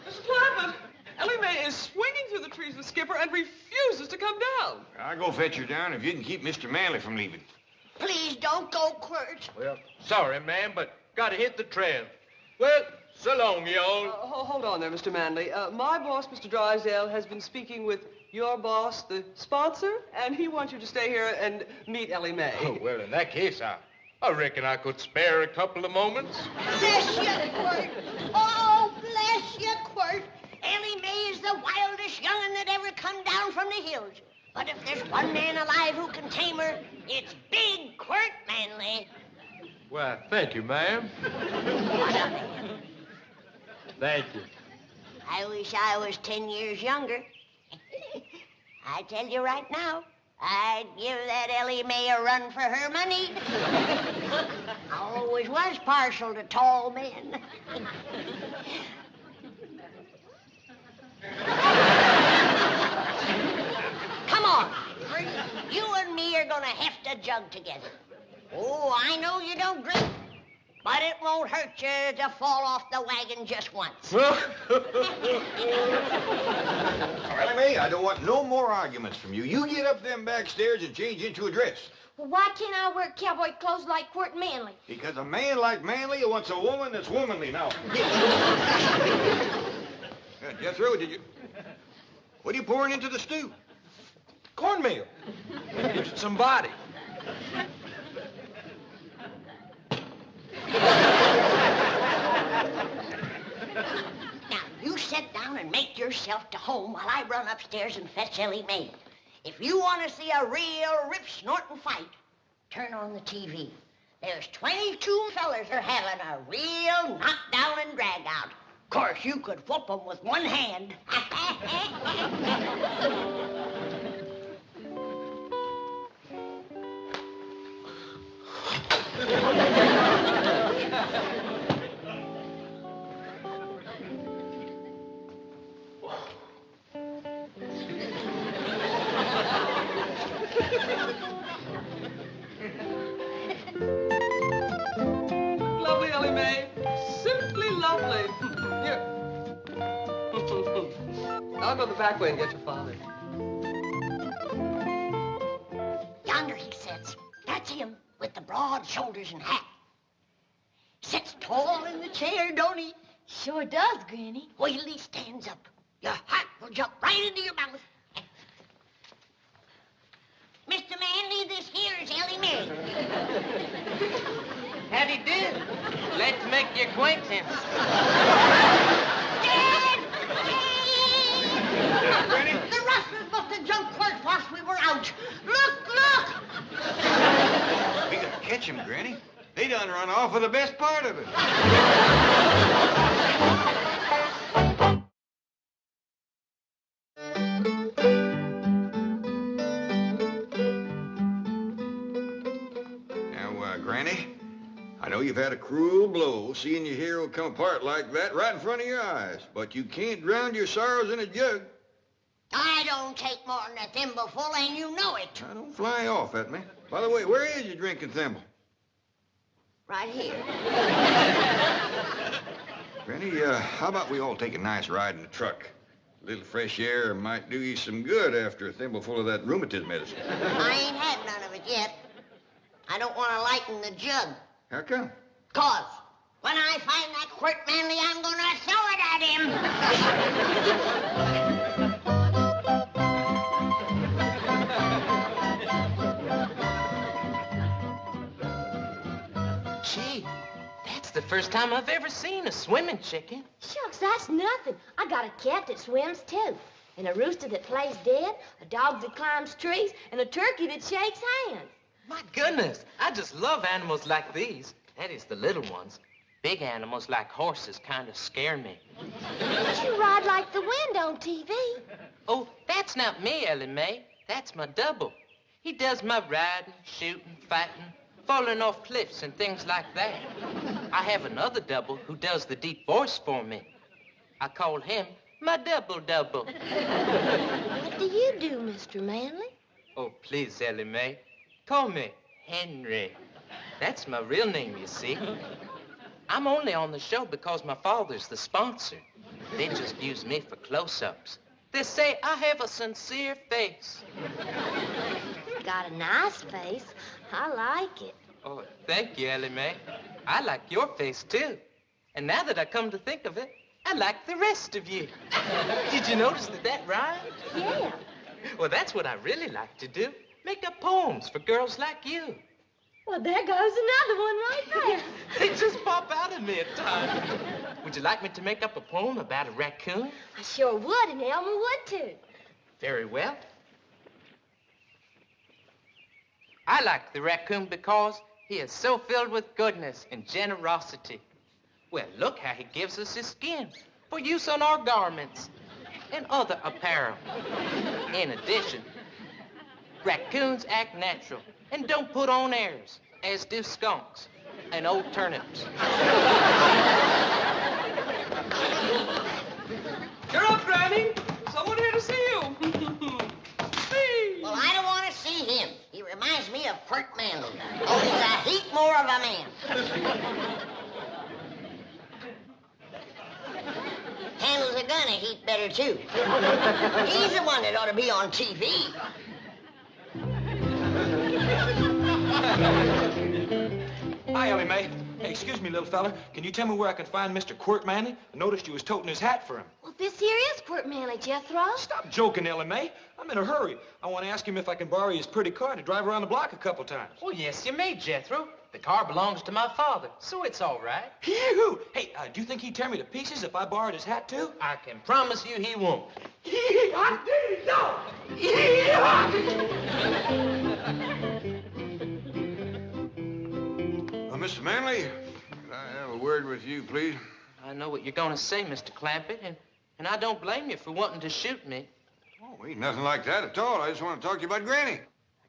[SPEAKER 8] Mr. Clampett, Ellie May is swinging through the trees with Skipper and refuses to come down.
[SPEAKER 4] I'll go fetch her down if you can keep Mr. Manley from leaving.
[SPEAKER 3] Please don't go, Quirt.
[SPEAKER 5] Well, sorry, ma'am, but gotta hit the trail. Well, so long, y'all.
[SPEAKER 8] Hold on there, Mr. Manley. My boss, Mr. Drysdale, has been speaking with your boss, the sponsor, and he wants you to stay here and meet Ellie May.
[SPEAKER 5] Oh, well, in that case, I reckon I could spare a couple of moments.
[SPEAKER 3] Bless you, Quirt. Oh, bless you, Quirt. Ellie May is the wildest young'un that ever come down from the hills. But if there's one man alive who can tame her, it's big Quirt Manley.
[SPEAKER 5] Well, thank you, ma'am. Thank you.
[SPEAKER 3] I wish I was 10 years younger. I tell you right now, I'd give that Ellie May a run for her money. I always was partial to tall men. Come on, Quirt. You and me are gonna heft a jug together. Oh, I know you don't drink, but it won't hurt you to fall off the wagon just once.
[SPEAKER 4] Ellie May, I don't want no more arguments from you. You get up them back stairs and change into a dress.
[SPEAKER 18] Well, why can't I wear cowboy clothes like Quirt Manley?
[SPEAKER 4] Because a man like Manley wants a woman that's womanly now. Jethro, what are you pouring into the stew?
[SPEAKER 5] Cornmeal. Gives it some body.
[SPEAKER 3] Now, you sit down and make yourself to home while I run upstairs and fetch Ellie May. If you want to see a real rip-snorting fight, turn on the TV. There's 22 fellas are having a real knockdown and drag-out. Of course, you could whoop them with one hand.
[SPEAKER 8] Lovely, Ellie May. Simply lovely. Here. I'll go the back way and get your father.
[SPEAKER 3] Yonder he sits. That's him, with the broad shoulders and hat. Sits tall in the chair, don't he?
[SPEAKER 18] Sure does, Granny.
[SPEAKER 3] Wait till he stands up. Your heart will jump right into your mouth. Mr. Manley, this here is Ellie May.
[SPEAKER 10] Howdy do. Let's make your acquaintance.
[SPEAKER 3] Dad! The rustlers must have jumped Quirt whilst we were out. Look, look!
[SPEAKER 4] We gotta catch him, Granny. They done run off with the best part of it. Granny, I know you've had a cruel blow seeing your hero come apart like that right in front of your eyes, but you can't drown your sorrows in a jug.
[SPEAKER 3] I don't take more than a thimbleful, and you know it.
[SPEAKER 4] Now, don't fly off at me. By the way, where is your drinking thimble?
[SPEAKER 3] Right here.
[SPEAKER 4] Granny, how about we all take a nice ride in the truck? A little fresh air might do you some good after a thimbleful of that rheumatism medicine.
[SPEAKER 3] I ain't had none of it yet. I don't want to lighten the jug.
[SPEAKER 4] How come?
[SPEAKER 3] 'Cause when I find that Quirt Manley, I'm going to throw it at
[SPEAKER 10] him. Gee, that's the first time I've ever seen a swimming chicken.
[SPEAKER 18] Shucks, that's nothing. I got a cat that swims, too. and a rooster that plays dead, a dog that climbs trees, and a turkey that shakes hands.
[SPEAKER 21] My goodness, I just love animals like these. That is, the little ones. Big animals like horses kind of scare me.
[SPEAKER 18] But you ride like the wind on TV.
[SPEAKER 21] Oh, that's not me, Ellie May. That's my double. He does my riding, shooting, fighting, falling off cliffs and things like that. I have another double who does the deep voice for me. I call him my double-double.
[SPEAKER 18] What do you do, Mr. Manley?
[SPEAKER 21] Oh, please, Ellie May. Call me Henry. That's my real name, you see. I'm only on the show because my father's the sponsor. They just use me for close-ups. They say I have a sincere face.
[SPEAKER 18] Got a nice face. I like it.
[SPEAKER 21] Oh, thank you, Ellie May. I like your face, too. And now that I come to think of it, I like the rest of you. Did you notice that rhymed?
[SPEAKER 18] Yeah.
[SPEAKER 21] Well, that's what I really like to do. Make up poems for girls like you.
[SPEAKER 18] Well, there goes another one right there.
[SPEAKER 21] They just pop out of me at times. Would you like me to make up a poem about a raccoon?
[SPEAKER 18] I sure would, and Elmer would, too.
[SPEAKER 21] Very well. I like the raccoon because he is so filled with goodness and generosity. Well, look how he gives us his skin for use on our garments and other apparel. In addition, raccoons act natural and don't put on airs, as do skunks and old turnips.
[SPEAKER 8] You're up, Granny. Someone here to see you.
[SPEAKER 3] Well, I don't want to see him. He reminds me of Kurt Manley. Oh, he's a heap more of a man. Handles a gun a heap better, too. He's the one that ought to be on TV.
[SPEAKER 16] Hi, Ellie May. Hey, excuse me, little fella. Can you tell me where I can find Mr. Quirt Manley? I noticed you was toting his hat for him.
[SPEAKER 18] Well, this here is Quirt Manley, Jethro.
[SPEAKER 16] Stop joking, Ellie May. I'm in a hurry. I want to ask him if I can borrow his pretty car to drive around the block a couple times.
[SPEAKER 21] Oh, yes, you may, Jethro. The car belongs to my father, so it's all right.
[SPEAKER 16] Phew! Hey, do you think he'd tear me to pieces if I borrowed his hat, too?
[SPEAKER 21] I can promise you he won't.
[SPEAKER 4] Mr. Manley, could I have a word with you, please?
[SPEAKER 21] I know what you're going to say, Mr. Clampett, and I don't blame you for wanting to shoot me.
[SPEAKER 4] Oh, ain't nothing like that at all. I just want to talk to you about Granny.
[SPEAKER 21] I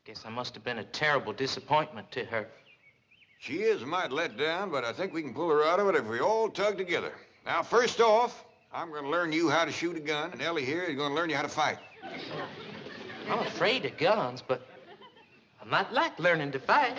[SPEAKER 21] guess I must have been a terrible disappointment to her.
[SPEAKER 4] She is a mite let down, but I think we can pull her out of it if we all tug together. Now, first off, I'm going to learn you how to shoot a gun, and Ellie here is going to learn you how to fight.
[SPEAKER 21] I'm afraid of guns, but I might like learning to fight.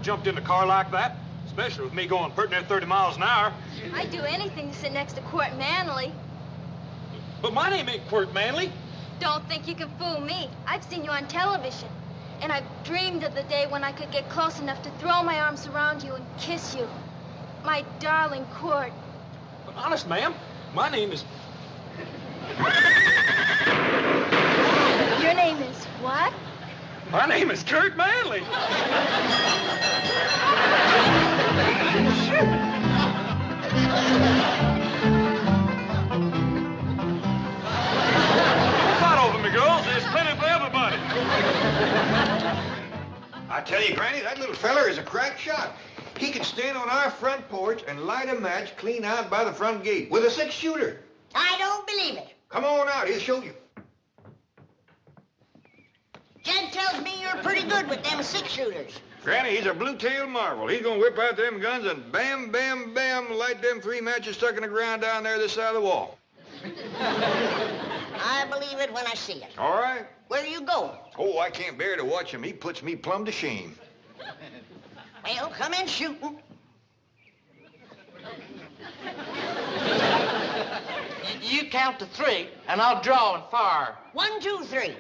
[SPEAKER 5] Jumped in a car like that, especially with me going pretty near 30 miles an hour.
[SPEAKER 18] I'd do anything to sit next to Quirt Manley.
[SPEAKER 5] But my name ain't Quirt Manley.
[SPEAKER 18] Don't think you can fool me. I've seen you on television. And I've dreamed of the day when I could get close enough to throw my arms around you and kiss you. My darling Quirt.
[SPEAKER 5] But honest, ma'am, my name is...
[SPEAKER 18] Your name is what?
[SPEAKER 5] My name is Kurt Manley. Fight over me, girls. There's plenty for everybody.
[SPEAKER 4] I tell you, Granny, that little feller is a crack shot. He can stand on our front porch and light a match clean out by the front gate with a 6-shooter.
[SPEAKER 3] I don't believe it.
[SPEAKER 4] Come on out. He'll show you.
[SPEAKER 3] Jed tells me you're pretty good with them 6-shooters.
[SPEAKER 4] Granny, he's a blue-tailed marvel. He's gonna whip out them guns and bam, bam, bam, light them 3 matches stuck in the ground down there this side of the wall.
[SPEAKER 3] I believe it when I see it.
[SPEAKER 4] All right.
[SPEAKER 3] Where you going?
[SPEAKER 4] Oh, I can't bear to watch him. He puts me plumb to shame.
[SPEAKER 3] Well, come in shooting.
[SPEAKER 21] You count to 3, and I'll draw and fire.
[SPEAKER 3] 1, 2, 3.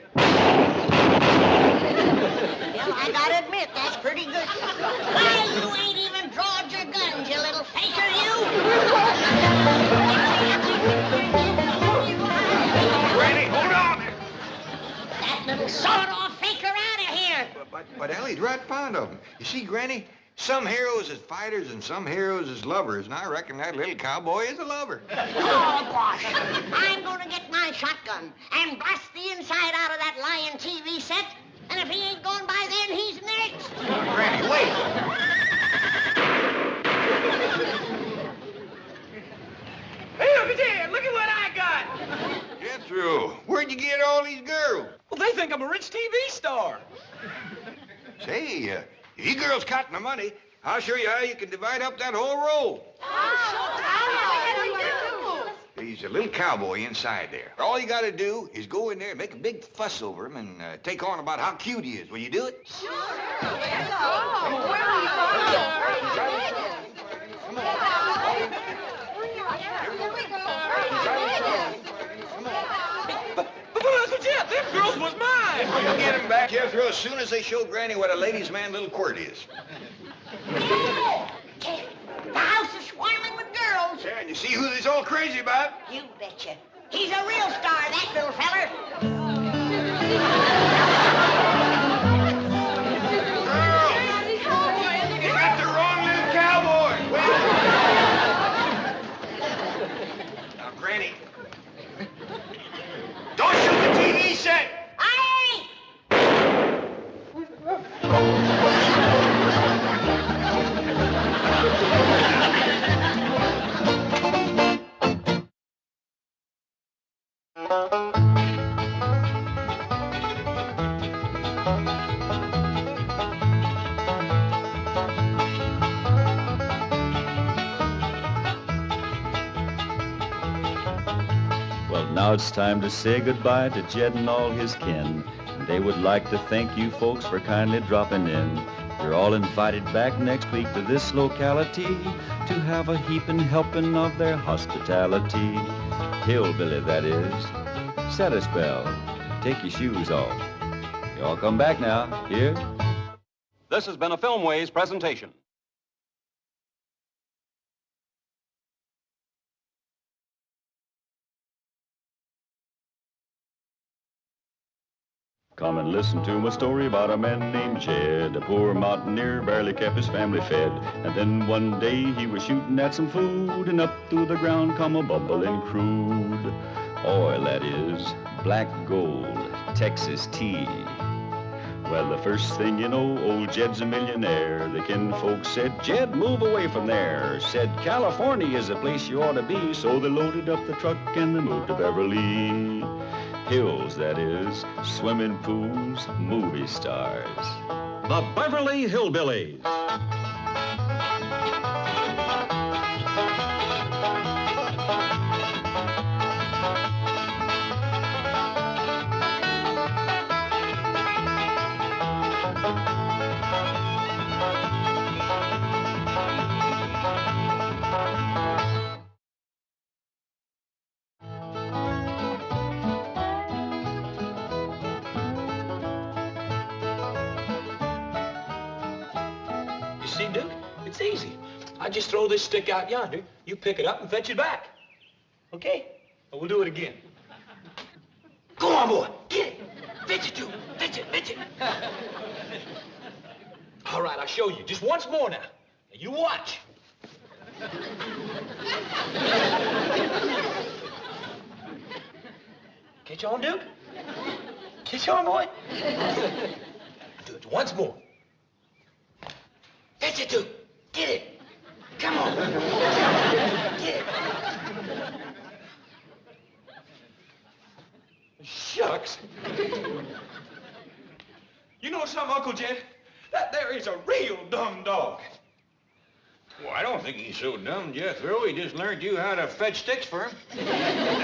[SPEAKER 4] But Ellie's right fond of him. You see, Granny, some heroes is fighters and some heroes is lovers, and I reckon that little cowboy is a lover.
[SPEAKER 3] Oh, boss, I'm gonna get my shotgun and blast the inside out of that lying TV set, and if he ain't gone by then, he's next.
[SPEAKER 4] Granny, wait.
[SPEAKER 16] Hey, look at there! Look at what I got!
[SPEAKER 4] Jethro, where'd you get all these girls?
[SPEAKER 16] Well, they think I'm a rich TV star.
[SPEAKER 4] Say, if you girls cotton the money, I'll show you how you can divide up that whole roll. He's a little cowboy inside there. All you gotta do is go in there and make a big fuss over him and take on about how cute he is. Will you do it?
[SPEAKER 3] Sure.
[SPEAKER 16] But Jeff, them girls was mine.
[SPEAKER 4] You'll get him back, Jethro, as soon as they show Granny what a ladies' man little quirt is.
[SPEAKER 3] The house is swarming with girls.
[SPEAKER 4] Yeah, and you see who they's all crazy about?
[SPEAKER 3] You betcha. He's a real star, that little feller.
[SPEAKER 4] You got the wrong little cowboy. Now, Granny, don't shoot the TV set.
[SPEAKER 1] Well, now it's time to say goodbye to Jed and all his kin. And they would like to thank you folks for kindly dropping in. You're all invited back next week to this locality to have a heaping helping of their hospitality. Hillbilly, that is. Set a spell. Take your shoes off. You all come back now. Here?
[SPEAKER 2] This has been a Filmways presentation.
[SPEAKER 1] Come and listen to my story about a man named Jed. A poor mountaineer barely kept his family fed. And then one day he was shooting at some food, and up through the ground come a bubbling crude oil, that is, black gold, Texas tea. Well, the first thing you know, old Jed's a millionaire. The kinfolks said, Jed, move away from there. Said, California is the place you ought to be. So they loaded up the truck and they moved to Beverly Hills, that is, swimming pools, movie stars.
[SPEAKER 2] The Beverly Hillbillies.
[SPEAKER 16] You see, Duke, it's easy. I just throw this stick out yonder, you pick it up and fetch it back. Okay? Well, we'll do it again. Go on, boy. Get it. Fetch it, Duke. Fetch it, fetch it. All right, I'll show you. Just once more now. Now you watch. Catch on, Duke? Catch on, boy? Do it once more. Fetch it, Duke. Get it. Come on. Get it. Shucks. You know something, Uncle Jed? That there is a real dumb dog.
[SPEAKER 4] Well, I don't think he's so dumb, Jethro. He just learned you how to fetch sticks for him.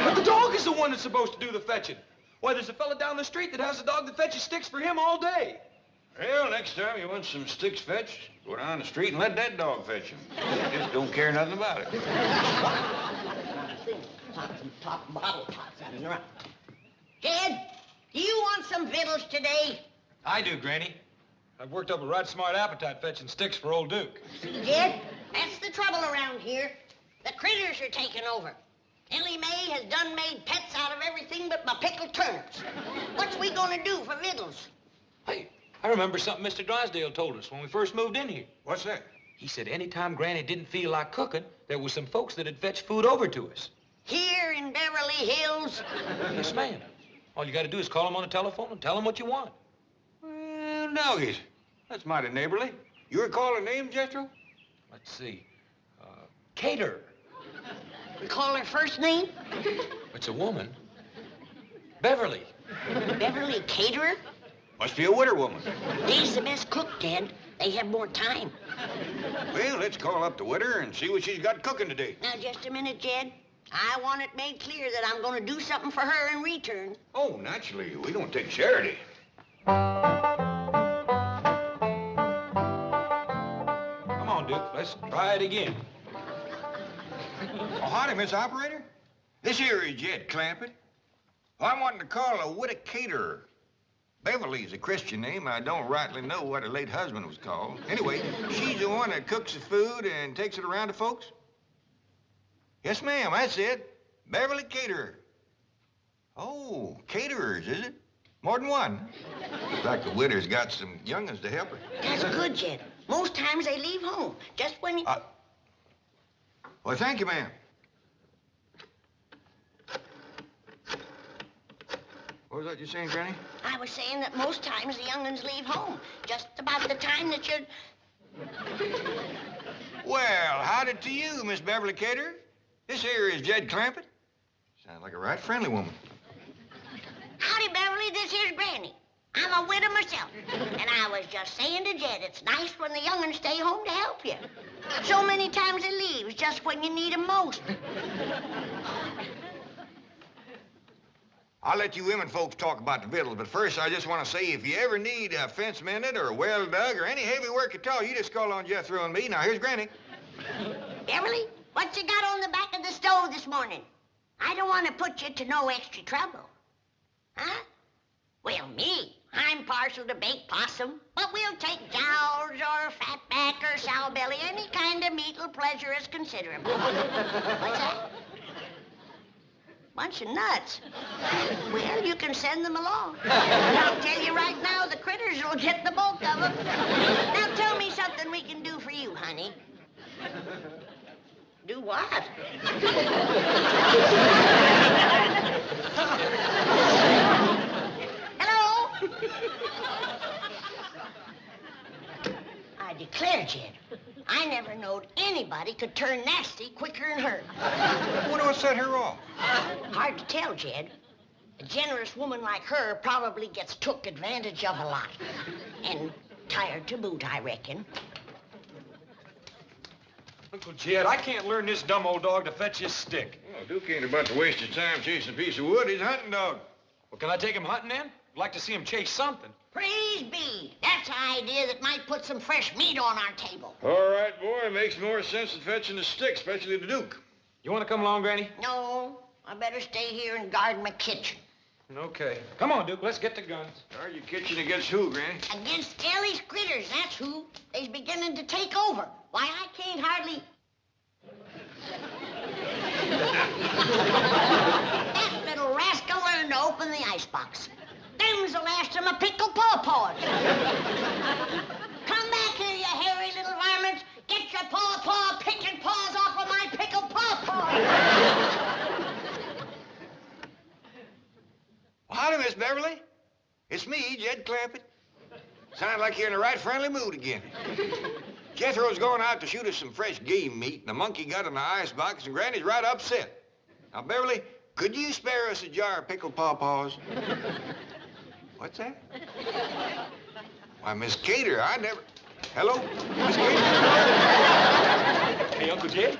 [SPEAKER 16] But the dog is the one that's supposed to do the fetching. Why, there's a fella down the street that has a dog that fetches sticks for him all day.
[SPEAKER 4] Well, next time you want some sticks fetched, go down the street and let that dog fetch them. He just don't care nothing about it.
[SPEAKER 3] Top bottle tops running around. Jed, do you want some victuals today?
[SPEAKER 16] I do, Granny. I've worked up a right smart appetite fetching sticks for old Duke.
[SPEAKER 3] See, Jed, that's the trouble around here. The critters are taking over. Ellie May has done made pets out of everything but my pickled turnips. What's we gonna do for victuals?
[SPEAKER 16] Hey, I remember something Mr. Drysdale told us when we first moved in here.
[SPEAKER 4] What's that?
[SPEAKER 16] He said anytime Granny didn't feel like cooking, there was some folks that'd fetch food over to us.
[SPEAKER 3] Here in Beverly Hills?
[SPEAKER 16] Yes, ma'am. All you got to do is call them on the telephone and tell them what you want.
[SPEAKER 4] Well, doggies. That's mighty neighborly. You recall her name, Jethro?
[SPEAKER 16] Let's see. Cater.
[SPEAKER 3] Recall her first name?
[SPEAKER 16] It's a woman. Beverly.
[SPEAKER 3] Beverly Caterer?
[SPEAKER 4] Must be a widow woman.
[SPEAKER 3] They's the best cook, Jed. They have more time.
[SPEAKER 4] Well, let's call up the widow and see what she's got cooking today.
[SPEAKER 3] Now, just a minute, Jed. I want it made clear that I'm going to do something for her in return.
[SPEAKER 4] Oh, naturally. We don't take charity.
[SPEAKER 16] Come on, Duke. Let's try it again.
[SPEAKER 4] Oh, howdy, Miss Operator. This here is Jed Clampett. I'm wanting to call a widow caterer. Beverly's a Christian name. I don't rightly know what her late husband was called. Anyway, she's the one that cooks the food and takes it around to folks. Yes, ma'am, that's it. Beverly Caterer. Oh, caterers, is it? More than one. Looks like the widow's got some young'uns to help her.
[SPEAKER 3] That's good, Jed. Most times they leave home, just when you...
[SPEAKER 4] Well, thank you, ma'am. What was that you saying, Granny?
[SPEAKER 3] I was saying that most times the young'uns leave home, just about the time that you're...
[SPEAKER 4] Well, howdy to you, Miss Beverly Caterer. This here is Jed Clampett. Sounds like a right friendly woman.
[SPEAKER 3] Howdy, Beverly. This here's Granny. I'm a widow myself. And I was just saying to Jed, it's nice when the young'uns stay home to help you. So many times they leave just when you need 'em most.
[SPEAKER 4] I'll let you women folks talk about the victuals, but first I just want to say if you ever need a fence mended or a well dug or any heavy work at all, you just call on Jethro and me. Now, here's Granny.
[SPEAKER 3] Beverly, what you got on the back of the stove this morning? I don't want to put you to no extra trouble. Huh? Well, me, I'm partial to baked possum, but we'll take jowls or fatback or sow belly, any kind of meat'll pleasure us considerable. What's that? Bunch of nuts. Well, you can send them along. But I'll tell you right now, the critters will get the bulk of them. Now tell me something we can do for you, honey. Do what? Hello? I declare, Jed, I never knowed anybody could turn nasty quicker than her.
[SPEAKER 4] I wonder what set her off.
[SPEAKER 3] Hard to tell, Jed. A generous woman like her probably gets took advantage of a lot. And tired to boot, I reckon.
[SPEAKER 16] Uncle Jed, I can't learn this dumb old dog to fetch his stick.
[SPEAKER 4] Well, Duke ain't about to waste his time chasing a piece of wood. He's a hunting dog.
[SPEAKER 16] Well, can I take him hunting then? I'd like to see him chase something.
[SPEAKER 3] Praise be. That's an idea that might put some fresh meat on our table.
[SPEAKER 4] All right, boy. It makes more sense than fetching the stick, especially the Duke.
[SPEAKER 16] You want to come along, Granny?
[SPEAKER 3] No, I better stay here and guard my kitchen.
[SPEAKER 16] Okay. Come on, Duke. Let's get the guns.
[SPEAKER 4] Guard your kitchen against who, Granny?
[SPEAKER 3] Against Ellie's critters, that's who. They's beginning to take over. Why, I can't hardly... That little rascal learned to open the icebox. Them's the last of my pickled pawpaws. Come back here, you hairy little varmints. Get your paw picking paws off of my pickled pawpaws.
[SPEAKER 4] Well, howdy, Miss Beverly. It's me, Jed Clampett. Sounds like you're in the right friendly mood again. Jethro's going out to shoot us some fresh game meat, and the monkey got in the icebox, and Granny's right upset. Now, Beverly, could you spare us a jar of pickled pawpaws? What's that? Why, Miss Cater, I never... Hello? Miss Cater?
[SPEAKER 16] Hey, Uncle Jed,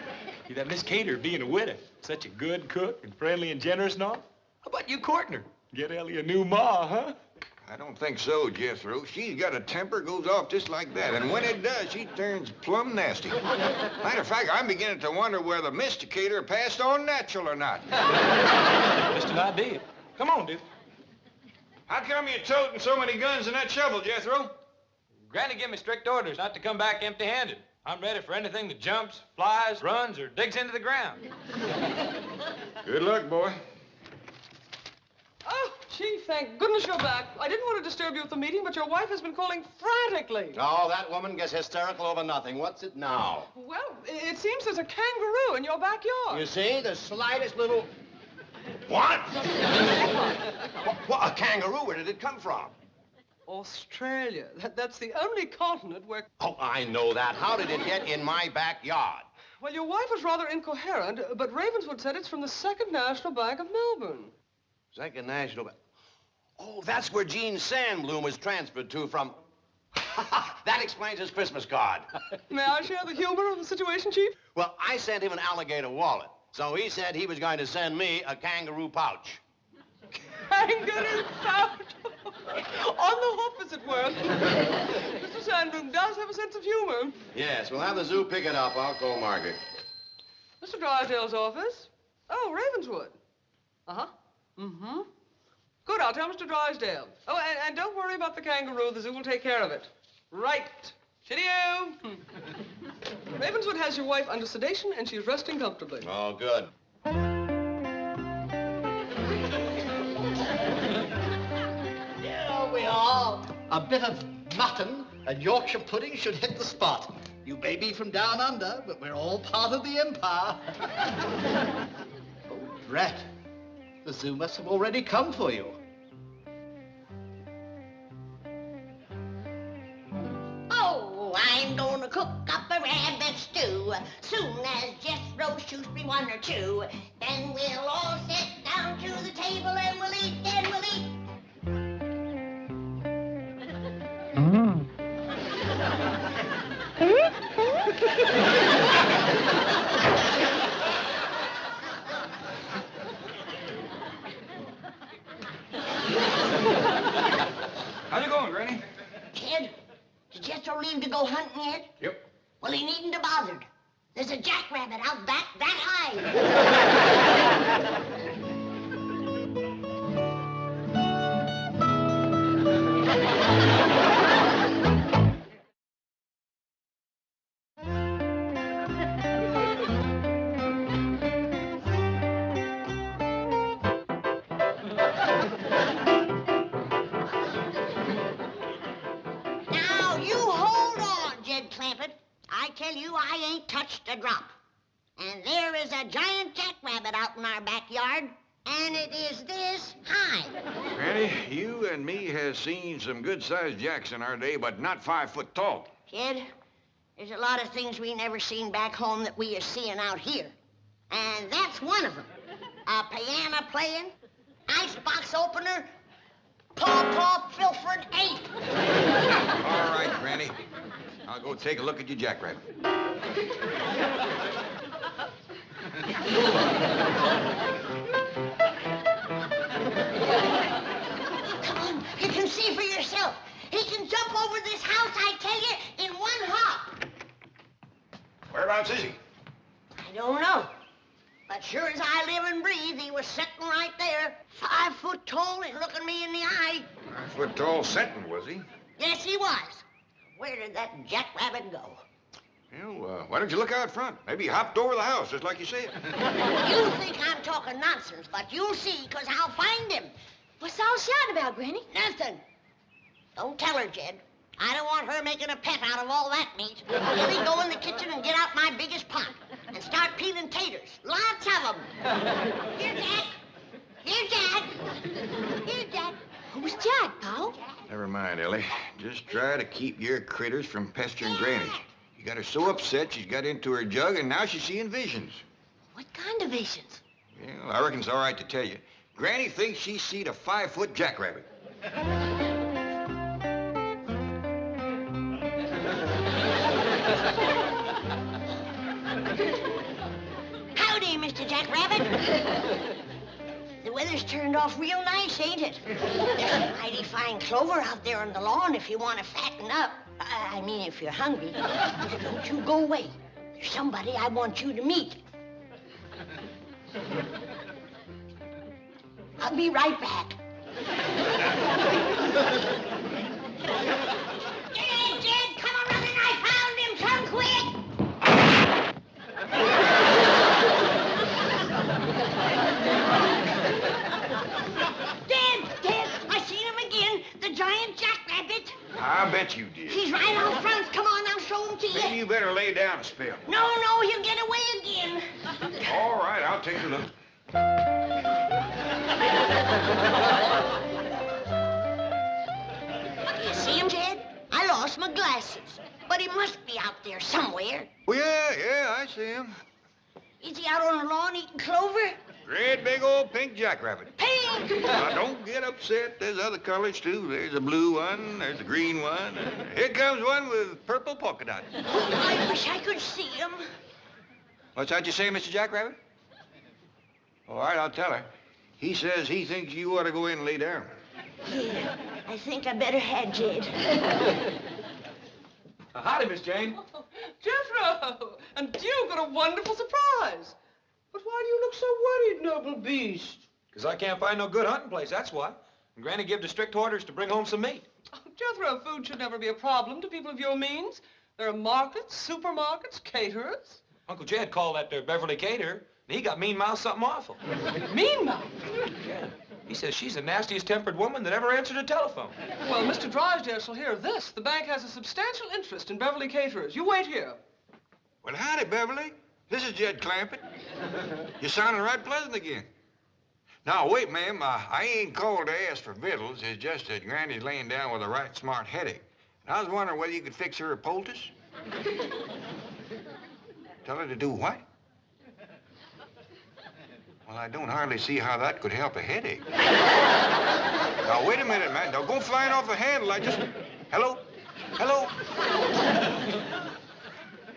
[SPEAKER 16] see that Miss Cater being a widow, such a good cook and friendly and generous and all? How about you courting her? Get Ellie a new ma, huh?
[SPEAKER 4] I don't think so, Jethro. She's got a temper, goes off just like that. And when it does, she turns plumb nasty. Matter of fact, I'm beginning to wonder whether Mr. Cater passed on natural or not.
[SPEAKER 16] Just an idea. Come on, dude.
[SPEAKER 4] How come you're toting so many guns in that shovel, Jethro?
[SPEAKER 16] Granny gave me strict orders not to come back empty-handed. I'm ready for anything that jumps, flies, runs, or digs into the ground.
[SPEAKER 4] Good luck, boy.
[SPEAKER 8] Oh, Chief, thank goodness you're back. I didn't want to disturb you at the meeting, but your wife has been calling frantically.
[SPEAKER 7] Oh, that woman gets hysterical over nothing. What's it now?
[SPEAKER 8] Well, it seems there's a kangaroo in your backyard.
[SPEAKER 7] You see, the slightest little... What? What? A kangaroo? Where did it come from?
[SPEAKER 8] Australia. That's the only continent where...
[SPEAKER 7] Oh, I know that. How did it get in my backyard?
[SPEAKER 8] Well, your wife was rather incoherent, but Ravenswood said it's from the Second National Bank of Melbourne.
[SPEAKER 7] Second National Bank. Oh, that's where Gene Sandbloom was transferred to from... That explains his Christmas card.
[SPEAKER 8] May I share the humor of the situation, Chief?
[SPEAKER 7] Well, I sent him an alligator wallet, so he said he was going to send me a kangaroo pouch.
[SPEAKER 8] Kangaroo pouch? On the hoof, as it were. Mr. Sandbloom does have a sense of humor.
[SPEAKER 7] Yes, we'll have the zoo pick it up. I'll call Margaret.
[SPEAKER 8] Mr. Drysdale's office? Oh, Ravenswood. Uh-huh. Mm-hmm. Good, I'll tell Mr. Drysdale. Oh, and don't worry about the kangaroo. The zoo will take care of it. Right. Chitty-o. Ravenswood has your wife under sedation, and she's resting comfortably.
[SPEAKER 7] Oh, good.
[SPEAKER 19] Here we are. A bit of mutton and Yorkshire pudding should hit the spot. You may be from down under, but we're all part of the empire. Oh, Brett. The zoo must have already come for you.
[SPEAKER 3] Oh, I'm gonna cook up a rabbit stew. Soon as Jethro shoots me one or two, then we'll all sit down to the table and we'll eat, and we'll eat.
[SPEAKER 4] How's it going, Granny?
[SPEAKER 3] Ted, did Jethro leave to go hunting yet?
[SPEAKER 4] Yep.
[SPEAKER 3] Well, he needn't have bothered. There's a jackrabbit out back that high. Now, you hold on, Jed Clampett. I tell you, I ain't touched a drop. And there is a giant jackrabbit out in our backyard, and it is this high.
[SPEAKER 4] Granny, you and me has seen some good-sized jacks in our day, but not 5 foot tall.
[SPEAKER 3] Kid, there's a lot of things we never seen back home that we are seeing out here. And that's one of them. A piano playing, icebox opener, paw Filford 8.
[SPEAKER 4] All right, Granny. I'll go take a look at your jackrabbit.
[SPEAKER 3] Come on, you can see for yourself. He can jump over this house, I tell you, in one hop.
[SPEAKER 4] Whereabouts is he?
[SPEAKER 3] I don't know. But sure as I live and breathe, he was sitting right there, 5 foot tall and looking me in the eye.
[SPEAKER 4] 5 foot tall sitting, was he?
[SPEAKER 3] Yes, he was. Where did that jackrabbit go?
[SPEAKER 4] Well, why don't you look out front? Maybe he hopped over the house, just like you said.
[SPEAKER 3] You think I'm talking nonsense, but you'll see, because I'll find him.
[SPEAKER 18] What's all shouting about, Granny?
[SPEAKER 3] Nothing. Don't tell her, Jed. I don't want her making a pet out of all that meat. Ellie, go in the kitchen and get out my biggest pot and start peeling taters. Lots of them. Here, Jack. Here, Jack. Here, Jack.
[SPEAKER 18] Who's Jack, Paul?
[SPEAKER 4] Never mind, Ellie. Just try to keep your critters from pestering Granny. You got her so upset she's got into her jug, and now she's seeing visions.
[SPEAKER 18] What kind of visions?
[SPEAKER 4] Well, I reckon it's all right to tell you. Granny thinks she seen a 5 foot jackrabbit.
[SPEAKER 3] Howdy, Mr. Jackrabbit. The weather's turned off real nice, ain't it? There's some mighty fine clover out there on the lawn if you want to fatten up. I mean, if you're hungry. Don't you go away. There's somebody I want you to meet. I'll be right back. Jed, come a running. I found him. Come quick. Jed,
[SPEAKER 4] right you did.
[SPEAKER 3] He's right out front. Come on, I'll show him to you.
[SPEAKER 4] Maybe you better lay down a spell.
[SPEAKER 3] No, he'll get away again.
[SPEAKER 4] All right, I'll take a look.
[SPEAKER 3] You see him, Jed? I lost my glasses. But he must be out there somewhere.
[SPEAKER 4] Well, yeah, I see him.
[SPEAKER 3] Is he out on the lawn eating clover?
[SPEAKER 4] Great big old pink jackrabbit.
[SPEAKER 3] Pink!
[SPEAKER 4] Now, don't get upset. There's other colors, too. There's a blue one, there's a green one. Here comes one with purple polka dots.
[SPEAKER 3] I wish I could see him.
[SPEAKER 4] What's that you say, Mr. Jackrabbit? All right, I'll tell her. He says he thinks you ought to go in and lay down.
[SPEAKER 3] Yeah, I think I better had Jed.
[SPEAKER 16] Howdy, Miss Jane.
[SPEAKER 8] Oh, Jethro! And you got a wonderful surprise. But why do you look so worried, noble beast?
[SPEAKER 16] Because I can't find no good hunting place, that's why. And Granny gave the strict orders to bring home some meat.
[SPEAKER 8] Oh, Jethro, food should never be a problem to people of your means. There are markets, supermarkets, caterers.
[SPEAKER 16] Uncle Jed called that there Beverly caterer, and he got mean-mouthed something awful.
[SPEAKER 8] Mean-mouthed?
[SPEAKER 16] Yeah. He says she's the nastiest tempered woman that ever answered a telephone.
[SPEAKER 8] Well, Mr. Drysdale shall hear this. The bank has a substantial interest in Beverly caterers. You wait here.
[SPEAKER 4] Well, howdy, Beverly. This is Jed Clampett. You're sounding right pleasant again. Now, wait, ma'am. I ain't called to ask for victuals. It's just that Granny's laying down with a right smart headache. And I was wondering whether you could fix her a poultice. Tell her to do what? Well, I don't hardly see how that could help a headache. Now, wait a minute, man. Don't go flying off the handle. Hello? Hello?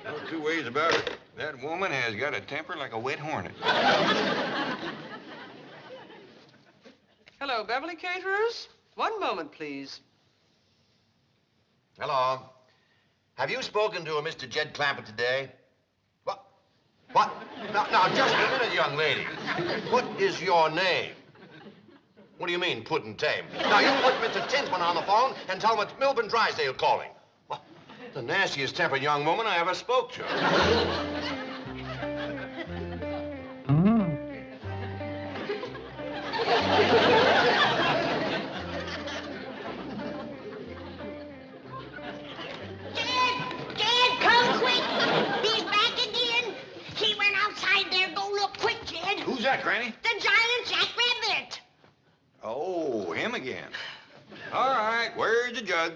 [SPEAKER 4] No two ways about it. That woman has got a temper like a wet hornet.
[SPEAKER 8] Hello, Beverly caterers. One moment, please.
[SPEAKER 7] Hello. Have you spoken to a Mr. Jed Clampett today? What? Now, just a minute, young lady. What is your name? What do you mean, put and tame? Now, you put Mr. Tinsman on the phone and tell him it's Milburn Drysdale calling. Well, the nastiest tempered young woman I ever spoke to.
[SPEAKER 3] Jed, come quick. He's back again. He went outside there. Go look quick, Jed.
[SPEAKER 4] Who's that, Granny?
[SPEAKER 3] The Giant Jackrabbit.
[SPEAKER 4] Oh, him again. All right, where's the jug?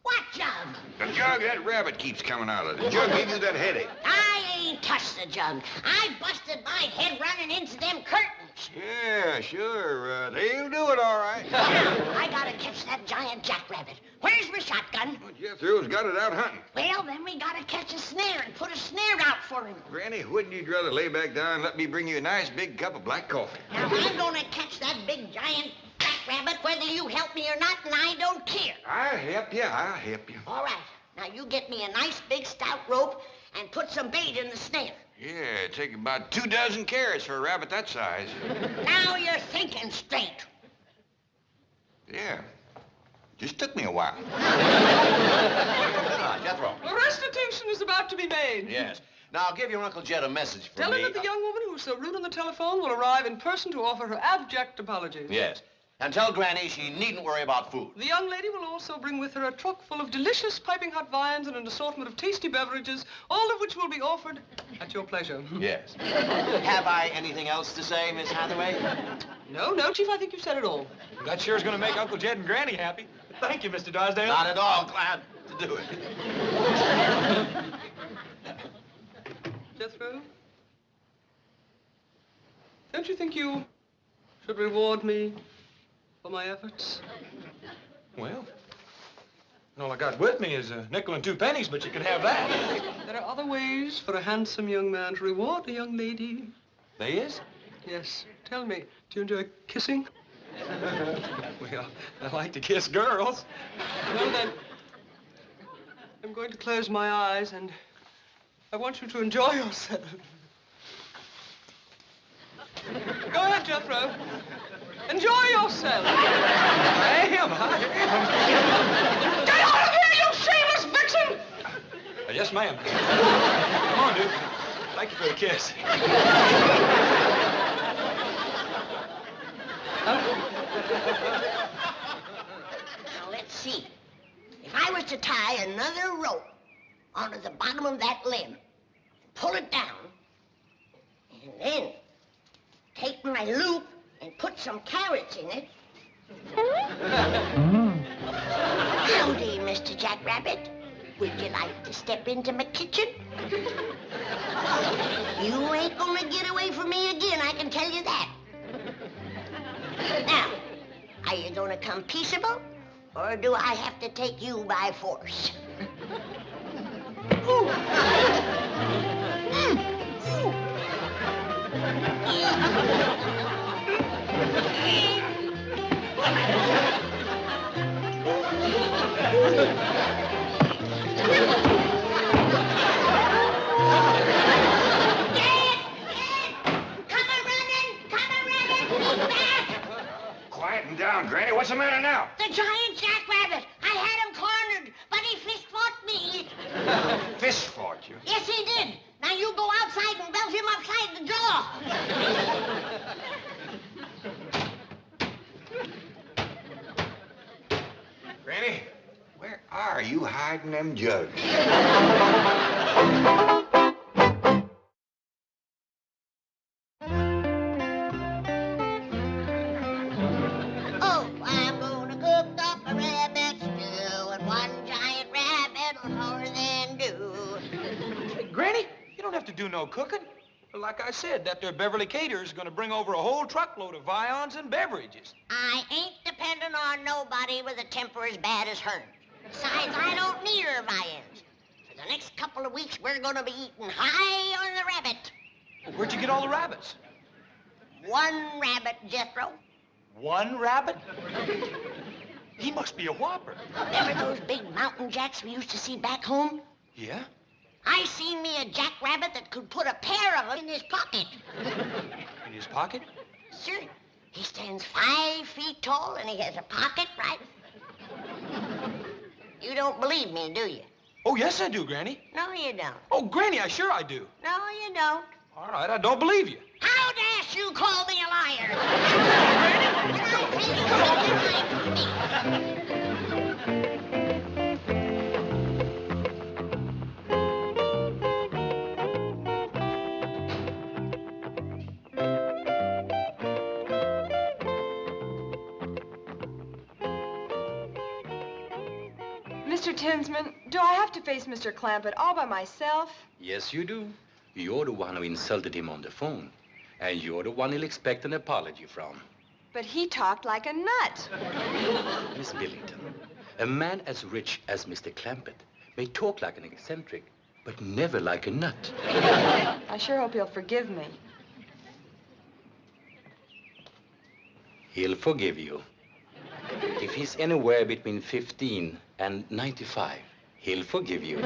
[SPEAKER 3] What jug?
[SPEAKER 4] The jug that rabbit keeps coming out of. The jug gave you that headache.
[SPEAKER 3] I ain't touched the jug. I busted my head running into them curtains.
[SPEAKER 4] Yeah, sure. They'll do it all right.
[SPEAKER 3] I gotta catch that giant jackrabbit. Where's my shotgun?
[SPEAKER 4] Well, Jethro's got it out hunting.
[SPEAKER 3] Well, then we gotta catch a snare and put a snare out for him.
[SPEAKER 4] Granny, wouldn't you rather lay back down and let me bring you a nice big cup of black coffee?
[SPEAKER 3] Now, I'm gonna catch that big giant jackrabbit whether you help me or not, and I don't care.
[SPEAKER 4] I'll help you. I'll help you.
[SPEAKER 3] All right. Now, you get me a nice big stout rope and put some bait in the snare.
[SPEAKER 4] Yeah, it'd take about 24 carrots for a rabbit that size.
[SPEAKER 3] Now you're thinking straight.
[SPEAKER 4] Yeah. Just took me a while.
[SPEAKER 7] Jethro.
[SPEAKER 8] A restitution is about to be made.
[SPEAKER 7] Yes. Now, give your Uncle Jed a message for
[SPEAKER 8] Tell
[SPEAKER 7] me.
[SPEAKER 8] him that the young woman who was so rude on the telephone will arrive in person to offer her abject apologies.
[SPEAKER 7] Yes. And tell Granny she needn't worry about food.
[SPEAKER 8] The young lady will also bring with her a truck full of delicious piping hot viands and an assortment of tasty beverages, all of which will be offered at your pleasure.
[SPEAKER 7] Yes. Have I anything else to say, Miss Hathaway?
[SPEAKER 8] No, Chief, I think you said it all.
[SPEAKER 16] That sure is going to make Uncle Jed and Granny happy. Thank you, Mr. Drysdale.
[SPEAKER 7] Not at all. Glad to do it.
[SPEAKER 8] Jethro? Don't you think you should reward me for my efforts?
[SPEAKER 16] Well, all I got with me is a nickel and 2 pennies, but you can have that.
[SPEAKER 8] There are other ways for a handsome young man to reward a young lady.
[SPEAKER 16] There is?
[SPEAKER 8] Yes. Tell me, do you enjoy kissing?
[SPEAKER 16] Well, I like to kiss girls.
[SPEAKER 8] Well, then, I'm going to close my eyes, and I want you to enjoy yourself. Go ahead, Jethro. Enjoy yourself.
[SPEAKER 16] I am.
[SPEAKER 8] Get out of here, you shameless vixen!
[SPEAKER 16] Yes, ma'am. Come on, Duke. Thank you for the kiss.
[SPEAKER 3] Now, let's see. If I was to tie another rope onto the bottom of that limb, pull it down, and then take my loop and put some carrots in it. Howdy, Mr. Jackrabbit. Would you like to step into my kitchen? You ain't gonna get away from me again, I can tell you that. Now, are you gonna come peaceable, or do I have to take you by force? Ooh.
[SPEAKER 4] Quieten down, Granny. What's the matter now?
[SPEAKER 3] The giant jackrabbit. I had him cornered, but he fist-fought me.
[SPEAKER 4] Fist fought you?
[SPEAKER 3] Yes, he did. Now you go outside and belt him upside the jaw.
[SPEAKER 4] Granny, where are you hiding them jugs?
[SPEAKER 3] Oh, I'm gonna cook up a rabbit stew, and one giant rabbit will more than do.
[SPEAKER 5] Hey, Granny, you don't have to do no cooking. Like I said, that there Beverly caterer's gonna bring over a whole truckload of viands and beverages.
[SPEAKER 3] I ain't depending on nobody with a temper as bad as hers. Besides, I don't need her viands. For the next couple of weeks, we're gonna be eating high on the rabbit.
[SPEAKER 5] Well, where'd you get all the rabbits?
[SPEAKER 3] One rabbit, Jethro.
[SPEAKER 5] One rabbit? He must be a whopper.
[SPEAKER 3] Remember those big mountain jacks we used to see back home?
[SPEAKER 5] Yeah?
[SPEAKER 3] I seen me a jackrabbit that could put a pair of them in his pocket.
[SPEAKER 5] In his pocket?
[SPEAKER 3] Sure. He stands 5 feet tall and he has a pocket right. You don't believe me, do you?
[SPEAKER 5] Oh, yes, I do, Granny.
[SPEAKER 3] No, you don't.
[SPEAKER 5] Oh, Granny, I sure I do.
[SPEAKER 3] No, you don't.
[SPEAKER 5] All right, I don't believe you.
[SPEAKER 3] How dare you call me a liar?
[SPEAKER 14] Mr. Tinsman, do I have to face Mr. Clampett all by myself?
[SPEAKER 9] Yes, you do. You're the one who insulted him on the phone. And you're the one he'll expect an apology from.
[SPEAKER 14] But he talked like a nut.
[SPEAKER 9] Miss Billington, a man as rich as Mr. Clampett may talk like an eccentric, but never like a nut.
[SPEAKER 14] I sure hope he'll forgive me.
[SPEAKER 9] He'll forgive you. If he's anywhere between 15 and 95, he'll forgive you.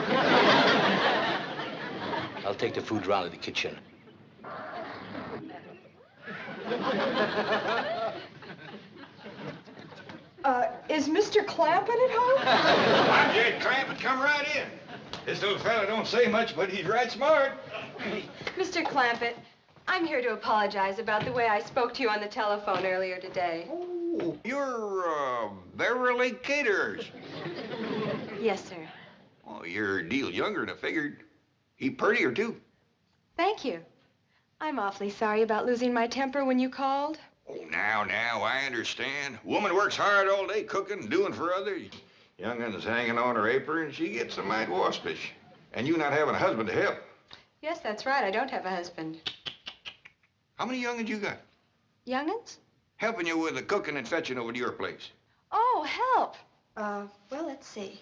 [SPEAKER 9] I'll take the food round to the kitchen.
[SPEAKER 14] Is Mr. Clampett at home?
[SPEAKER 4] I'm Jed Clampett. Come right in. This little fella don't say much, but he's right smart.
[SPEAKER 14] Mr. Clampett, I'm here to apologize about the way I spoke to you on the telephone earlier today.
[SPEAKER 4] Oh, you're, Beverly caterers.
[SPEAKER 14] Yes, sir.
[SPEAKER 4] Oh, you're a deal younger than I figured. He prettier, too.
[SPEAKER 14] Thank you. I'm awfully sorry about losing my temper when you called.
[SPEAKER 4] Oh, now, I understand. Woman works hard all day cooking and doing for others. Young'un's hanging on her apron, she gets a mite waspish. And you not having a husband to help.
[SPEAKER 14] Yes, that's right. I don't have a husband.
[SPEAKER 4] How many young'uns you got?
[SPEAKER 14] Young'uns?
[SPEAKER 4] Helping you with the cooking and fetching over to your place.
[SPEAKER 14] Oh, help. Well, let's see.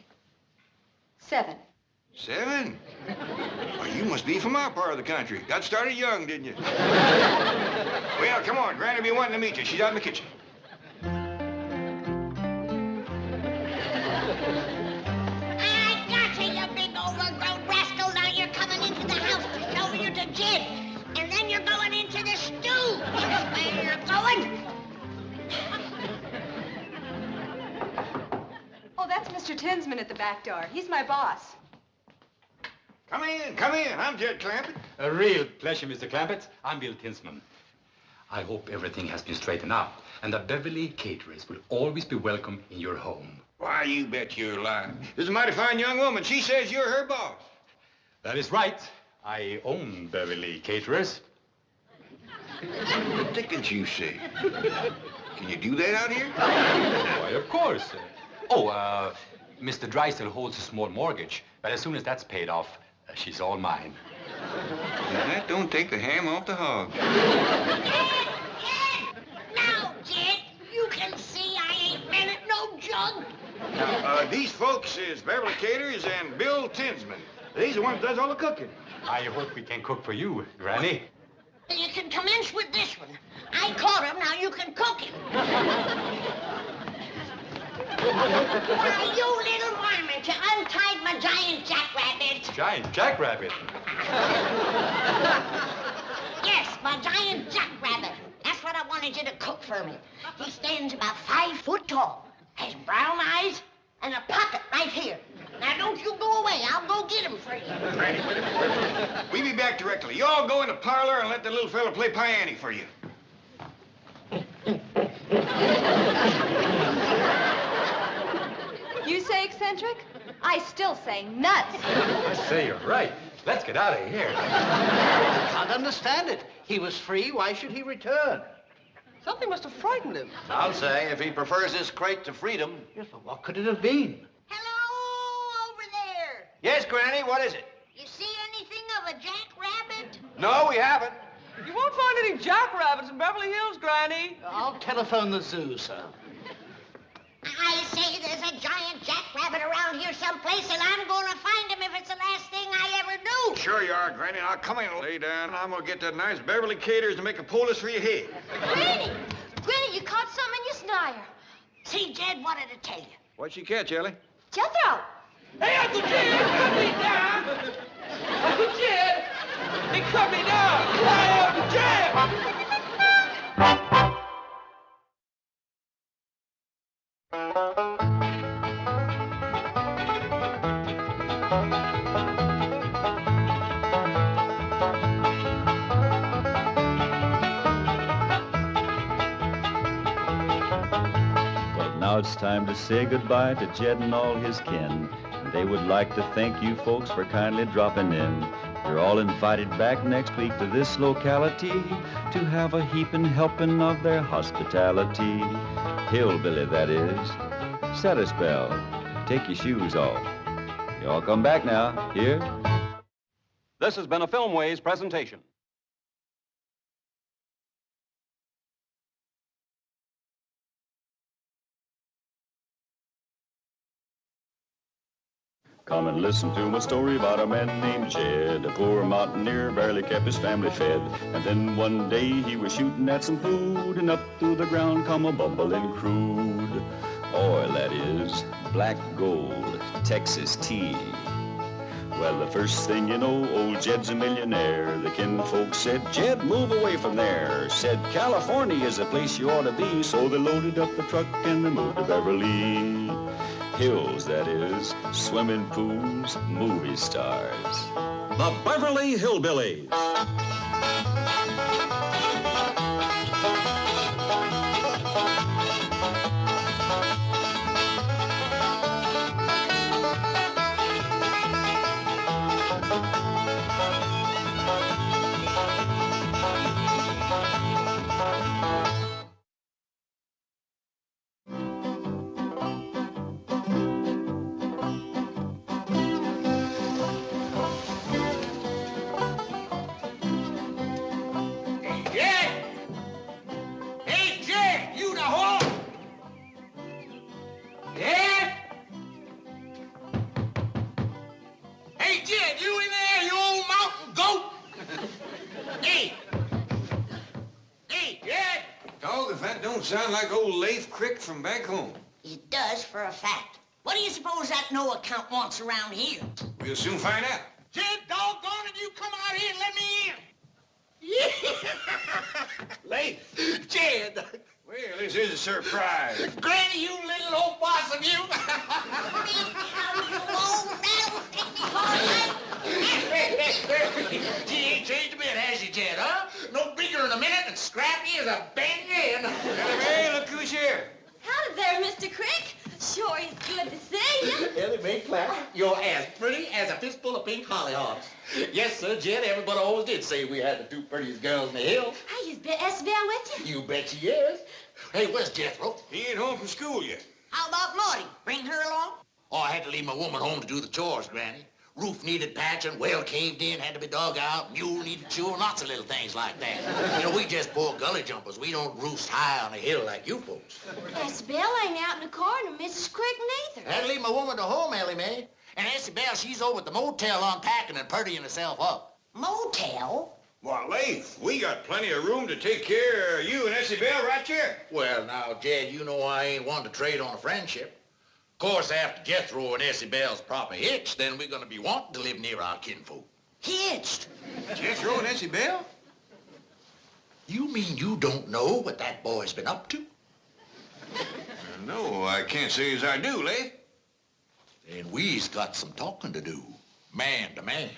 [SPEAKER 14] 7.
[SPEAKER 4] 7? Well, you must be from our part of the country. Got started young, didn't you? Well, come on. Granny be wanting to meet you. She's out in the kitchen.
[SPEAKER 3] I got you, you big overgrown rascal. Now you're coming into the house to show you to Jed. And then you're going into the stew. That's where you're going.
[SPEAKER 14] Oh, that's Mr. Tinsman at the back door. He's my boss.
[SPEAKER 4] Come in, come in. I'm Jed Clampett.
[SPEAKER 9] A real pleasure, Mr. Clampett. I'm Bill Tinsman. I hope everything has been straightened out and that Beverly caterers will always be welcome in your home.
[SPEAKER 4] Why, you bet you're lying. This is a mighty fine young woman. She says you're her boss.
[SPEAKER 13] That is right. I own Beverly Caterers.
[SPEAKER 4] The tickets, you say? Can you do that out here?
[SPEAKER 13] Why, of course. Mr. Drysdale holds a small mortgage, but as soon as that's paid off, she's all mine.
[SPEAKER 4] Now, that don't take the ham off the hog.
[SPEAKER 3] Now, Jed, you can see I ain't meant it no jug.
[SPEAKER 4] Now, these folks is Beverly Caters and Bill Tinsman. These are the ones that does all the cooking.
[SPEAKER 13] I hope we can cook for you, Granny.
[SPEAKER 3] You can commence with this one. I caught him, now you can cook him. Why, you little varmint, you untied my giant jackrabbit.
[SPEAKER 13] Giant Jackrabbit?
[SPEAKER 3] Yes, my giant jackrabbit. That's what I wanted you to cook for me. He stands about 5 foot tall, has brown eyes, and a pocket right here. Now, don't you go away. I'll go get him for you.
[SPEAKER 4] Granny, wait a minute. We'll be back directly. You all go in the parlor and let the little fella play piano for you.
[SPEAKER 14] You say eccentric? I still say nuts.
[SPEAKER 13] I say you're right. Let's get out of here.
[SPEAKER 7] I can't understand it. He was free. Why should he return?
[SPEAKER 8] Something must have frightened him.
[SPEAKER 7] I'll say, if he prefers his crate to freedom. Yes, but what could it have been?
[SPEAKER 3] Hello, over there.
[SPEAKER 7] Yes, Granny, what is it?
[SPEAKER 3] You see anything of a jackrabbit?
[SPEAKER 7] No, we haven't.
[SPEAKER 8] You won't find any jackrabbits in Beverly Hills, Granny.
[SPEAKER 19] I'll telephone the zoo, sir.
[SPEAKER 3] I say there's a giant jackrabbit around here someplace, and I'm going to find him if it's the last thing I ever do.
[SPEAKER 4] Sure you are, Granny. Now, come in, lay down. I'm going to get that nice Beverly Caters to make a poultice for your head.
[SPEAKER 3] Granny, you caught some in your snire. See, Jed wanted to tell you.
[SPEAKER 4] What'd she catch, Ellie?
[SPEAKER 3] Jethro.
[SPEAKER 16] Hey, Uncle Jed, cut me down! Uncle Jed! He cut me down! Hey, Uncle Jed!
[SPEAKER 1] Now it's time to say goodbye to Jed and all his kin. And they would like to thank you folks for kindly dropping in. You're all invited back next week to this locality to have a heaping helping of their hospitality. Hillbilly, that is. Set a spell. Take your shoes off. You all come back now. Here?
[SPEAKER 2] This has been a Filmways presentation.
[SPEAKER 1] Come and listen to my story about a man named Jed. A poor mountaineer barely kept his family fed. And then one day he was shooting at some food, and up through the ground come a bubbling crude oil, that is, black gold, Texas tea. Well, the first thing you know, old Jed's a millionaire. The kinfolk said, Jed, move away from there. Said, California is the place you ought to be. So they loaded up the truck and they moved to Beverly Hills, that is, swimming pools, movie stars.
[SPEAKER 2] The Beverly Hillbillies.
[SPEAKER 4] Sound like old Lafe Crick from back home.
[SPEAKER 3] It does for a fact. What do you suppose that no account wants around here?
[SPEAKER 4] We'll soon find out.
[SPEAKER 16] Jed, doggone it, you come out here and let me in. Lafe, Jed.
[SPEAKER 4] Well, this is a surprise.
[SPEAKER 16] Granny, you little old possum, you. She ain't changed a bit, has she, Jed, huh? No bigger in a minute and scrappy as a band.
[SPEAKER 4] Hey, look who's here.
[SPEAKER 14] Howdy there, Mr. Crick. Sure is
[SPEAKER 15] Ellie May Clampett, you're as pretty as a fistful of pink hollyhocks. Yes, sir, Jed. Everybody always did say we had the two prettiest girls in the hill.
[SPEAKER 18] Hey, is Esbel with you?
[SPEAKER 15] You bet she is. Hey, where's Jethro?
[SPEAKER 4] He ain't home from school yet.
[SPEAKER 3] How about Maudie? Bring her along?
[SPEAKER 15] Oh, I had to leave my woman home to do the chores, Granny. Roof needed patching, well caved in, had to be dug out, mule needed chewing, lots of little things like that. You know, we just poor gully jumpers. We don't roost high on a hill like you folks.
[SPEAKER 18] Esbel ain't out in the car, nor Mrs. Crick neither.
[SPEAKER 15] I had to leave my woman to home, Ellie May. And Essie Bell, she's over at the motel unpacking and purdying herself up.
[SPEAKER 3] Motel?
[SPEAKER 4] Why, Lafe, we got plenty of room to take care of you and Essie Bell right here.
[SPEAKER 15] Well, now, Jed, you know I ain't one to trade on a friendship. Of course, after Jethro and Essie Bell's proper hitched, then we're gonna be wanting to live near our kinfolk.
[SPEAKER 3] Hitched?
[SPEAKER 4] Jethro and Essie Bell?
[SPEAKER 15] You mean you don't know what that boy's been up to?
[SPEAKER 4] No, I can't say as I do, Lafe.
[SPEAKER 15] Then we's got some talking to do, man to man.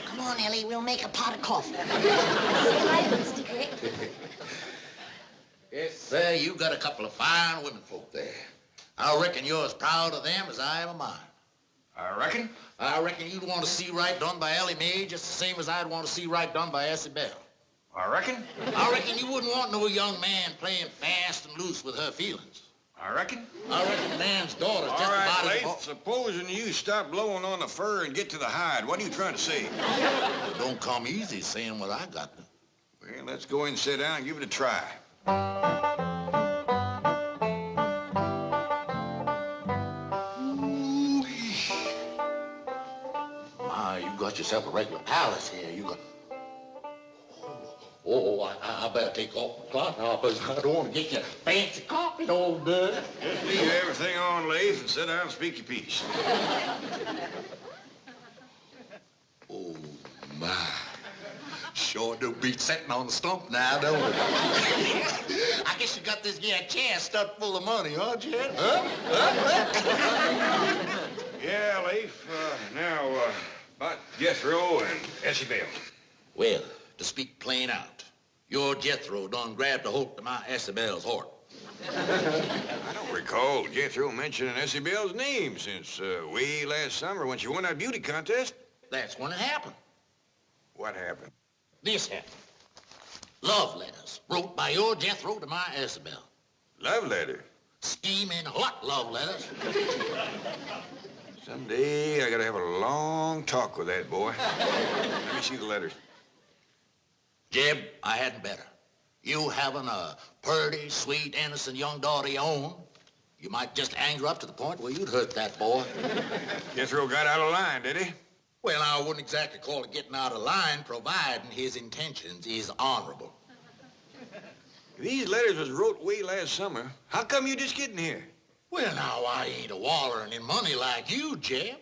[SPEAKER 3] Come on, Ellie, we'll make a pot of coffee.
[SPEAKER 18] Mr. Crick.
[SPEAKER 15] Yes, sir, you got a couple of fine women folk there. I reckon you're as proud of them as I am of mine.
[SPEAKER 4] I reckon?
[SPEAKER 15] I reckon you'd want to see right done by Ellie May just the same as I'd want to see right done by Essie Bell.
[SPEAKER 4] I reckon?
[SPEAKER 15] I reckon you wouldn't want no young man playing fast and loose with her feelings.
[SPEAKER 4] I reckon?
[SPEAKER 15] I reckon the man's daughter's just
[SPEAKER 4] All right,
[SPEAKER 15] about as...
[SPEAKER 4] Lafe, supposing you stop blowing on the fur and get to the hide, what are you trying to say?
[SPEAKER 15] Well, don't come easy saying what I got.
[SPEAKER 4] Well, let's go in and sit down and give it a try.
[SPEAKER 15] My, you got yourself a regular palace here. You got... Oh, I better take off my cloth now, because I don't want to get you fancy coffee all day.
[SPEAKER 4] Just leave everything on, Lafe, and sit down and speak your piece.
[SPEAKER 15] Oh, my. Sure do beat sitting on the stump now, don't it? I guess you got this here chair stuffed full of money, huh, Jed? Huh?
[SPEAKER 4] Yeah, Lafe. Now, about Jethro and Essie Bell.
[SPEAKER 15] Well, to speak plain out, your Jethro done grabbed a hold of my Essie Bell's heart.
[SPEAKER 4] I don't recall Jethro mentioning Essie Bell's name since way last summer when she won that beauty contest.
[SPEAKER 15] That's when it happened.
[SPEAKER 4] What happened?
[SPEAKER 15] This happened. Love letters wrote by your Jethro to my Essie Bell.
[SPEAKER 4] Love letter?
[SPEAKER 15] Steaming hot love letters.
[SPEAKER 4] Someday I gotta have a long talk with that boy. Let me see the letters.
[SPEAKER 15] Jeb, I hadn't better. You having a purty, sweet, innocent young daughter of your own, you might just anger up to the point where you'd hurt that boy.
[SPEAKER 4] Jethro got out of line, did he?
[SPEAKER 15] Well, I wouldn't exactly call it getting out of line, providing his intentions is honorable.
[SPEAKER 4] These letters was wrote way last summer. How come you just getting here?
[SPEAKER 15] Well, now, I ain't a wallering in money like you, Jeb.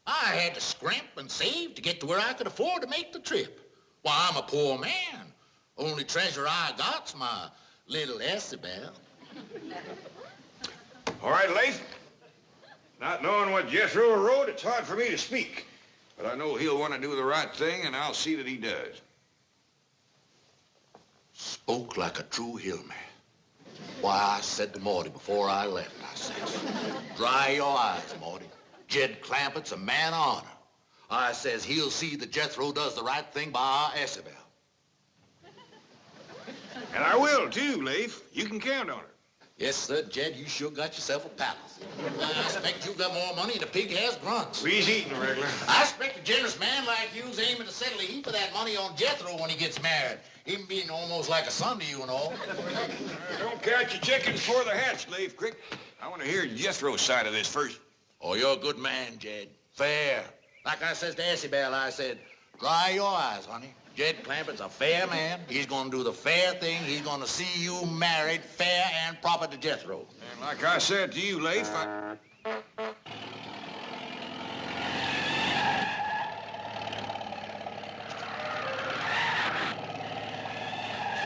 [SPEAKER 15] I had to scrimp and save to get to where I could afford to make the trip. Why, I'm a poor man. Only treasure I got's my little Essie Bell.
[SPEAKER 4] All right, Lafe. Not knowing what Jethro wrote, it's hard for me to speak. But I know he'll want to do the right thing, and I'll see that he does.
[SPEAKER 15] Spoke like a true hillman. Why, I said to Maudie before I left, I says, dry your eyes, Maudie. Jed Clampett's a man of honor. I says he'll see that Jethro does the right thing by our Essie Bell.
[SPEAKER 4] And I will, too, Lafe. You can count on it.
[SPEAKER 15] Yes, sir, Jed, you sure got yourself a palace. I expect you got more money than a pig has grunts.
[SPEAKER 4] He's eating regular.
[SPEAKER 15] I expect a generous man like you's aiming to settle a heap of that money on Jethro when he gets married. Him being almost like a son to you and all.
[SPEAKER 4] Don't count your chickens before they're hatched, Lafe Crick. I want to hear Jethro's side of this first.
[SPEAKER 15] Oh, you're a good man, Jed. Fair. Like I says to Essie Bell, I said, dry your eyes, honey. Jed Clampett's a fair man. He's going to do the fair thing. He's going to see you married fair and proper to Jethro.
[SPEAKER 4] And like I said to you, Lafe,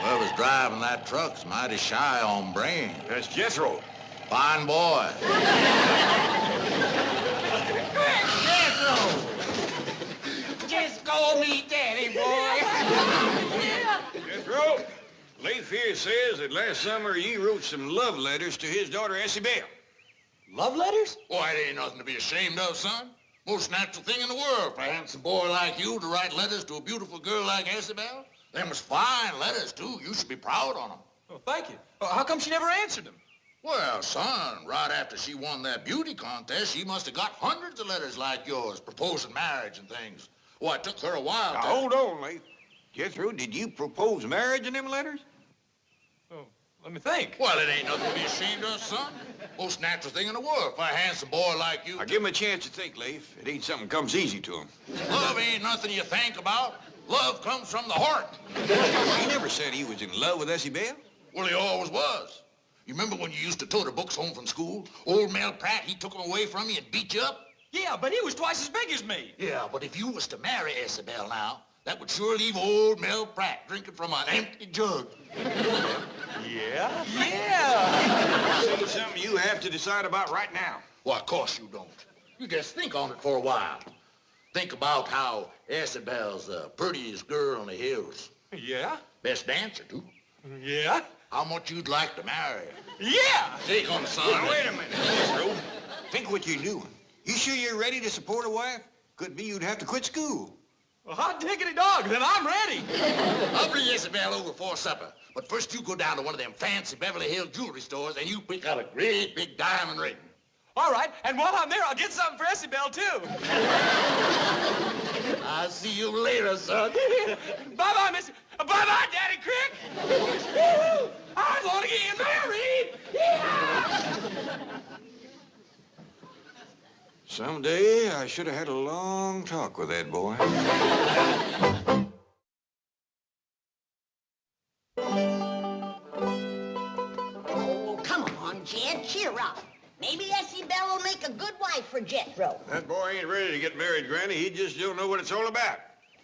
[SPEAKER 15] Whoever's driving that truck's mighty shy on brain.
[SPEAKER 4] That's Jethro.
[SPEAKER 15] Fine boy.
[SPEAKER 10] Jethro! Just call me Daddy, boy.
[SPEAKER 4] Jethro, Lafe here says that last summer you wrote some love letters to his daughter, Essie Bell.
[SPEAKER 15] Love letters? Why, it ain't nothing to be ashamed of, son. Most natural thing in the world for a handsome boy like you to write letters to a beautiful girl like Isabel. Them was fine letters, too. You should be proud on them.
[SPEAKER 16] Oh, thank you. How come she never answered them?
[SPEAKER 15] Well, son, right after she won that beauty contest, she must have got hundreds of letters like yours, proposing marriage and things. Well, it took her a while
[SPEAKER 4] Now,
[SPEAKER 15] to...
[SPEAKER 4] hold on, Lafe. Jethro, did you propose marriage in them letters?
[SPEAKER 16] Oh, let me think.
[SPEAKER 15] Well, it ain't nothing to be ashamed of, son. Most natural thing in the world for a handsome boy like you.
[SPEAKER 4] Now, give him a chance to think, Lafe. It ain't something comes easy to him.
[SPEAKER 15] Love ain't nothing you think about. Love comes from the heart.
[SPEAKER 4] He never said he was in love with Isabel.
[SPEAKER 15] Well, he always was. You remember when you used to tote the books home from school? Old Mel Pratt, he took them away from you and beat you up?
[SPEAKER 16] Yeah, but he was twice as big as me.
[SPEAKER 15] Yeah, but if you was to marry Isabel now, that would sure leave old Mel Pratt drinking from an empty jug.
[SPEAKER 4] Yeah? Yeah! This ain't something you have to decide about right now.
[SPEAKER 15] Well, of course you don't. You just think on it for a while. Think about how Isabel's the prettiest girl in the hills.
[SPEAKER 16] Yeah?
[SPEAKER 15] Best dancer, too.
[SPEAKER 16] Yeah?
[SPEAKER 15] How much you'd like to marry her.
[SPEAKER 16] Yeah!
[SPEAKER 15] Take on the son.
[SPEAKER 4] Now, wait a minute, Jethro. Think what you're doing. You sure you're ready to support a wife? Could be you'd have to quit school.
[SPEAKER 16] Well, hot diggity dog, then I'm ready.
[SPEAKER 15] I'll bring Isabel over for supper. But first you go down to one of them fancy Beverly Hills jewelry stores and you pick out a great big diamond ring.
[SPEAKER 16] All right, and while I'm there, I'll get something for Isabel, too.
[SPEAKER 15] I'll see you later, son.
[SPEAKER 16] Bye-bye, Miss... Bye-bye, Daddy Crick. I want to get married. Yeah!
[SPEAKER 4] Someday I should have had a long talk with that boy.
[SPEAKER 3] Oh, come on, Jed, cheer up. Maybe Isabel will make a good wife for Jethro.
[SPEAKER 4] That boy ain't ready to get married, Granny. He just don't know what it's all about.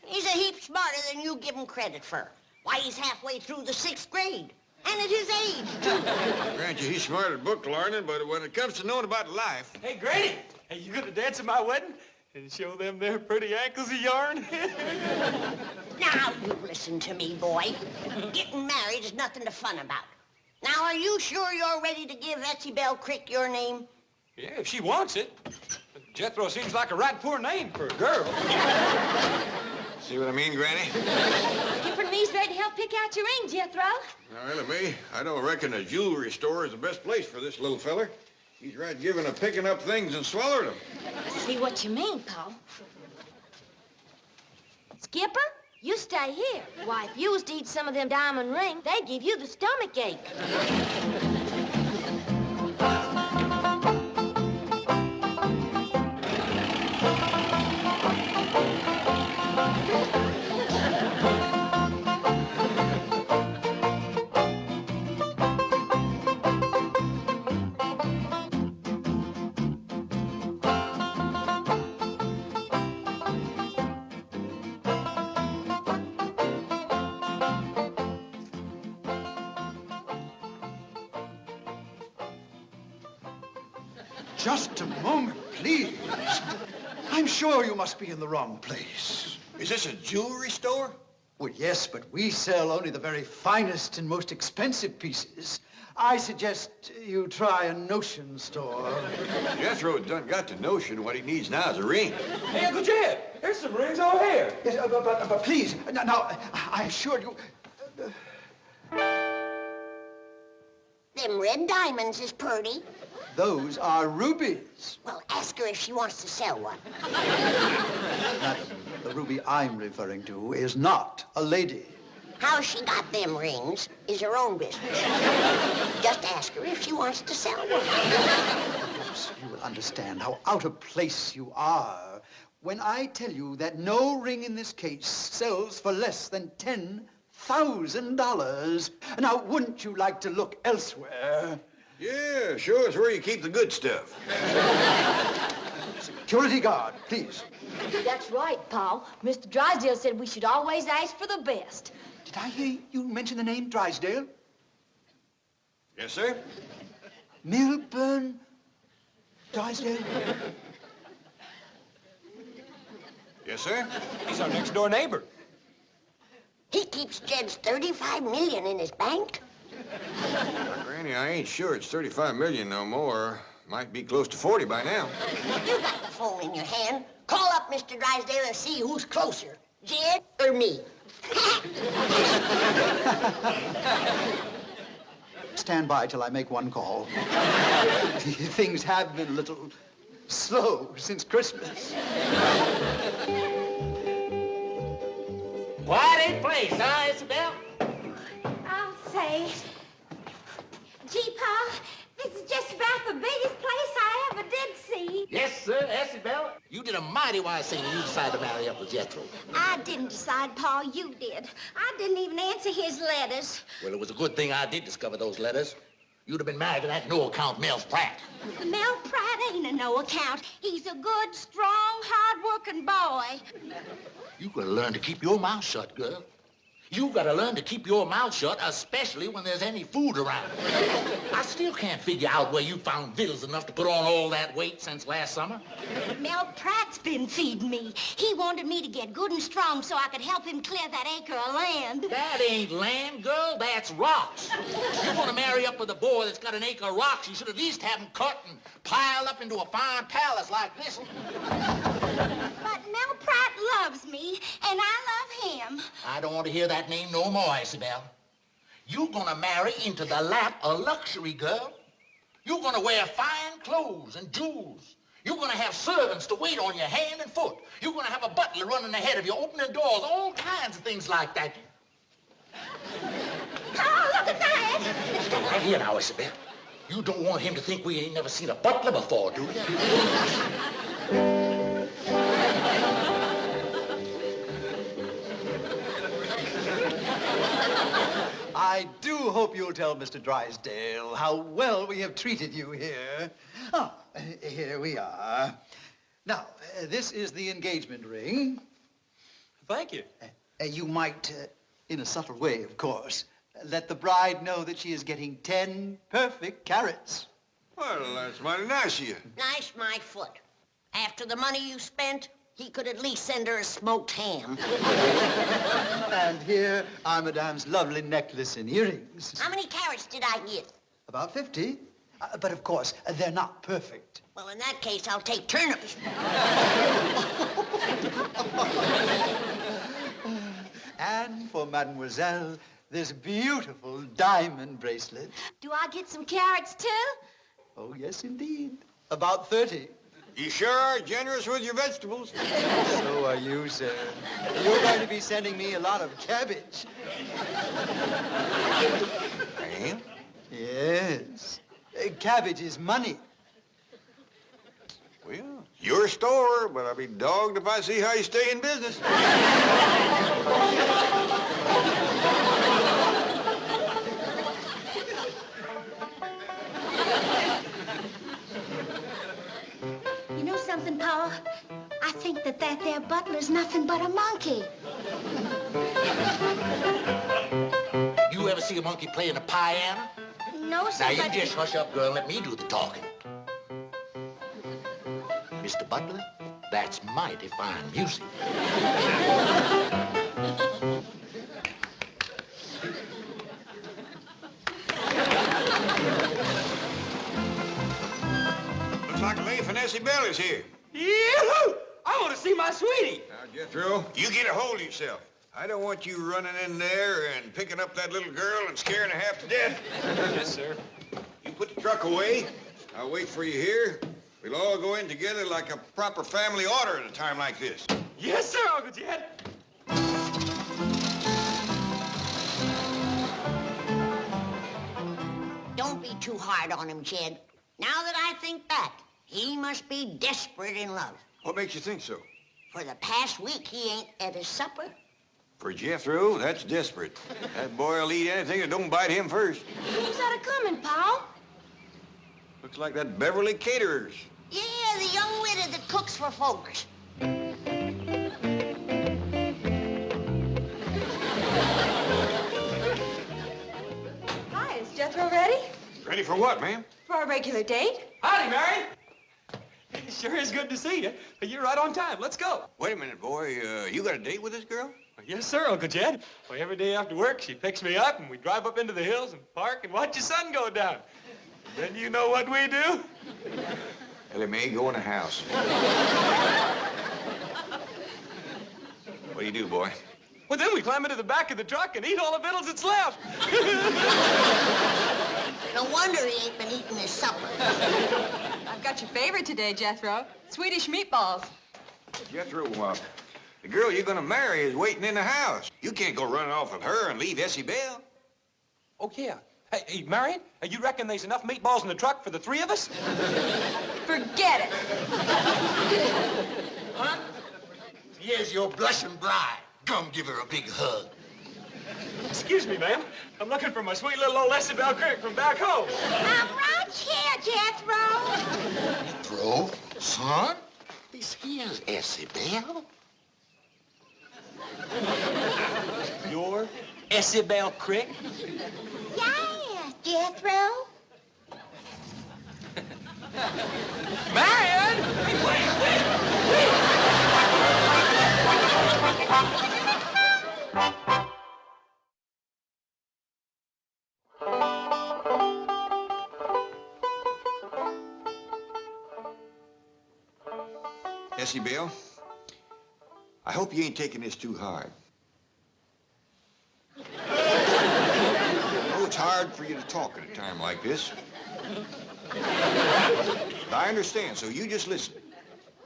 [SPEAKER 3] He's a heap smarter than you give him credit for. Why, he's halfway through the 6th grade. And at his age, too.
[SPEAKER 4] Grant you, he's smart at book learning, but when it comes to knowing about life...
[SPEAKER 16] Hey, Granny, are you going to dance at my wedding and show them their pretty ankles of yarn?
[SPEAKER 3] Now, you listen to me, boy. Getting married is nothing to fun about. Now, are you sure you're ready to give Isabel Crick your name?
[SPEAKER 16] Yeah, if she wants it. Jethro seems like a right poor name for a girl.
[SPEAKER 4] See what I mean, Granny?
[SPEAKER 18] Skipper and me's ready to help pick out your ring, Jethro.
[SPEAKER 4] Now, Ellie May, I don't reckon a jewelry store is the best place for this little feller. He's right giving of picking up things and swallowing them.
[SPEAKER 18] See what you mean, Paul. Skipper, you stay here. Why, if you was to eat some of them diamond rings, they'd give you the stomach ache.
[SPEAKER 6] Just a moment, please. I'm sure you must be in the wrong place.
[SPEAKER 4] Is this a jewelry store?
[SPEAKER 6] Well, yes, but we sell only the very finest and most expensive pieces. I suggest you try a notion store.
[SPEAKER 4] Jethro done got the notion what he needs now is a ring.
[SPEAKER 16] Hey, Uncle Jed, here's some rings over here.
[SPEAKER 6] Yes, but please, now, I'm sure you...
[SPEAKER 3] Them red diamonds is purty.
[SPEAKER 6] Those are rubies.
[SPEAKER 3] Well, ask her if she wants to sell one.
[SPEAKER 6] Madam, the ruby I'm referring to is not a lady.
[SPEAKER 3] How she got them rings is her own business. Just ask her if she wants to sell one.
[SPEAKER 6] Perhaps you will understand how out of place you are when I tell you that no ring in this case sells for less than $10,000. Now, wouldn't you like to look elsewhere?
[SPEAKER 4] Yeah, sure. It's where you keep the good stuff.
[SPEAKER 6] Security guard, please.
[SPEAKER 18] That's right, Paul. Mr. Drysdale said we should always ask for the best.
[SPEAKER 6] Did I hear you mention the name Drysdale?
[SPEAKER 4] Yes, sir.
[SPEAKER 6] Milburn Drysdale?
[SPEAKER 4] Yes, sir.
[SPEAKER 16] He's our next door neighbor.
[SPEAKER 3] He keeps Jed's $35 million in his bank.
[SPEAKER 4] Granny, I ain't sure it's $35 million no more. Might be close to 40 by now.
[SPEAKER 3] You got the phone in your hand. Call up Mr. Drysdale and see who's closer, Jed or me.
[SPEAKER 6] Stand by till I make one call. Things have been a little slow since Christmas.
[SPEAKER 10] Quiet place, huh, Isabel?
[SPEAKER 18] I'll say. Gee, Pa, this is just about the biggest place I ever did see.
[SPEAKER 15] Yes, sir, Isabel. You did a mighty wise thing when you decided to marry up with Jethro.
[SPEAKER 18] I didn't decide, Pa, you did. I didn't even answer his letters.
[SPEAKER 15] Well, it was a good thing I did discover those letters. You'd have been married to that no-account Mel Pratt.
[SPEAKER 18] Mel Pratt ain't a no account. He's a good, strong, hard-working boy.
[SPEAKER 15] You gotta learn to keep your mouth shut, girl. You gotta learn to keep your mouth shut, especially when there's any food around. I still can't figure out where you found victuals enough to put on all that weight since last summer.
[SPEAKER 18] Mel Pratt's been feeding me. He wanted me to get good and strong so I could help him clear that acre of land.
[SPEAKER 15] That ain't land, girl. That's rocks. If you want to marry up with a boy that's got an acre of rocks, you should at least have them cut and piled up into a fine palace like this one.
[SPEAKER 18] But Mel Pratt loves me, and I love him.
[SPEAKER 15] I don't want to hear that name no more, Isabel. You're gonna marry into the lap of luxury, girl. You're gonna wear fine clothes and jewels. You're gonna have servants to wait on your hand and foot. You're gonna have a butler running ahead of you, opening doors, all kinds of things like that.
[SPEAKER 18] Oh, look at that!
[SPEAKER 15] Stay right here now, Isabel. You don't want him to think we ain't never seen a butler before, do you?
[SPEAKER 6] I do hope you'll tell Mr. Drysdale how well we have treated you here. Ah, here we are. Now, this is the engagement ring.
[SPEAKER 16] Thank you.
[SPEAKER 6] You might, in a subtle way, of course, let the bride know that she is getting 10 perfect carats.
[SPEAKER 4] Well, that's mighty nice of you.
[SPEAKER 3] Nice, my foot. After the money you spent, he could at least send her a smoked ham.
[SPEAKER 6] And here are Madame's lovely necklace and earrings.
[SPEAKER 3] How many carats did I get?
[SPEAKER 6] About 50. But of course, they're not perfect.
[SPEAKER 3] Well, in that case, I'll take turnips.
[SPEAKER 6] And for Mademoiselle, this beautiful diamond bracelet.
[SPEAKER 18] Do I get some carrots, too?
[SPEAKER 6] Oh, yes, indeed. About 30.
[SPEAKER 4] You sure are generous with your vegetables.
[SPEAKER 6] So are you, sir. You're going to be sending me a lot of cabbage.
[SPEAKER 4] I am?
[SPEAKER 6] Yes. Cabbage is money.
[SPEAKER 4] Well, your store, but I'll be dogged if I see how you stay in business.
[SPEAKER 18] You know something, Pa? I think that there butler's nothing but a monkey.
[SPEAKER 15] You ever see a monkey playing a piano?
[SPEAKER 18] No, sir,
[SPEAKER 15] Now, you
[SPEAKER 18] but...
[SPEAKER 15] just hush up, girl, and let me do the talking. Mr. Butler, that's mighty fine music.
[SPEAKER 4] Looks like Lafe and Essie Bell is here.
[SPEAKER 16] Yoo-hoo! I want to see my sweetie.
[SPEAKER 4] Now, Jethro, you get a hold of yourself. I don't want you running in there and picking up that little girl and scaring her half to death.
[SPEAKER 16] Yes, sir.
[SPEAKER 4] You put the truck away. I'll wait for you here. We'll all go in together like a proper family order at a time like this.
[SPEAKER 16] Yes, sir, Uncle Jed.
[SPEAKER 3] Don't be too hard on him, Jed. Now that I think back, he must be desperate in love.
[SPEAKER 4] What makes you think so?
[SPEAKER 3] For the past week, he ain't at his supper.
[SPEAKER 4] For Jethro, that's desperate. That boy'll eat anything that don't bite him first.
[SPEAKER 18] Who's that a-coming, Pa?
[SPEAKER 4] Looks like that Beverly Caterers.
[SPEAKER 3] Yeah, the young widow that cooks for folks.
[SPEAKER 14] Hi, is Jethro ready?
[SPEAKER 4] Ready for what, ma'am?
[SPEAKER 14] For our regular date?
[SPEAKER 16] Howdy, Mary. It sure is good to see you. You're right on time. Let's go.
[SPEAKER 4] Wait a minute, boy. You got a date with this girl?
[SPEAKER 16] Yes, sir, Uncle Jed. Well, every day after work, she picks me up, and we drive up into the hills and park and watch the sun go down.
[SPEAKER 5] Then you know what we do?
[SPEAKER 4] Ellie May, go in the house. What do you do, boy?
[SPEAKER 16] Well, then we climb into the back of the truck and eat all the victuals that's left.
[SPEAKER 3] No wonder he ain't been eating his supper.
[SPEAKER 14] I've got your favorite today, Jethro. Swedish meatballs.
[SPEAKER 4] Jethro, the girl you're gonna marry is waiting in the house. You can't go running off with her and leave Essie Bell.
[SPEAKER 16] Oh, yeah. Hey, Marion, you reckon there's enough meatballs in the truck for the three of us?
[SPEAKER 14] Forget it.
[SPEAKER 15] Huh? Here's your blushing bride. Come give her a big hug.
[SPEAKER 16] Excuse me, ma'am. I'm looking for my sweet little old Essie Bell Crick from back home.
[SPEAKER 3] I'm right here, Jethro.
[SPEAKER 15] Jethro, son, this here's Essie Bell.
[SPEAKER 16] Your Essie Bell Crick?
[SPEAKER 3] Yes, Jethro.
[SPEAKER 16] Marion!
[SPEAKER 4] Essie Bell, I hope you ain't taking this too hard. I know it's hard for you to talk at a time like this. I understand, so you just listen.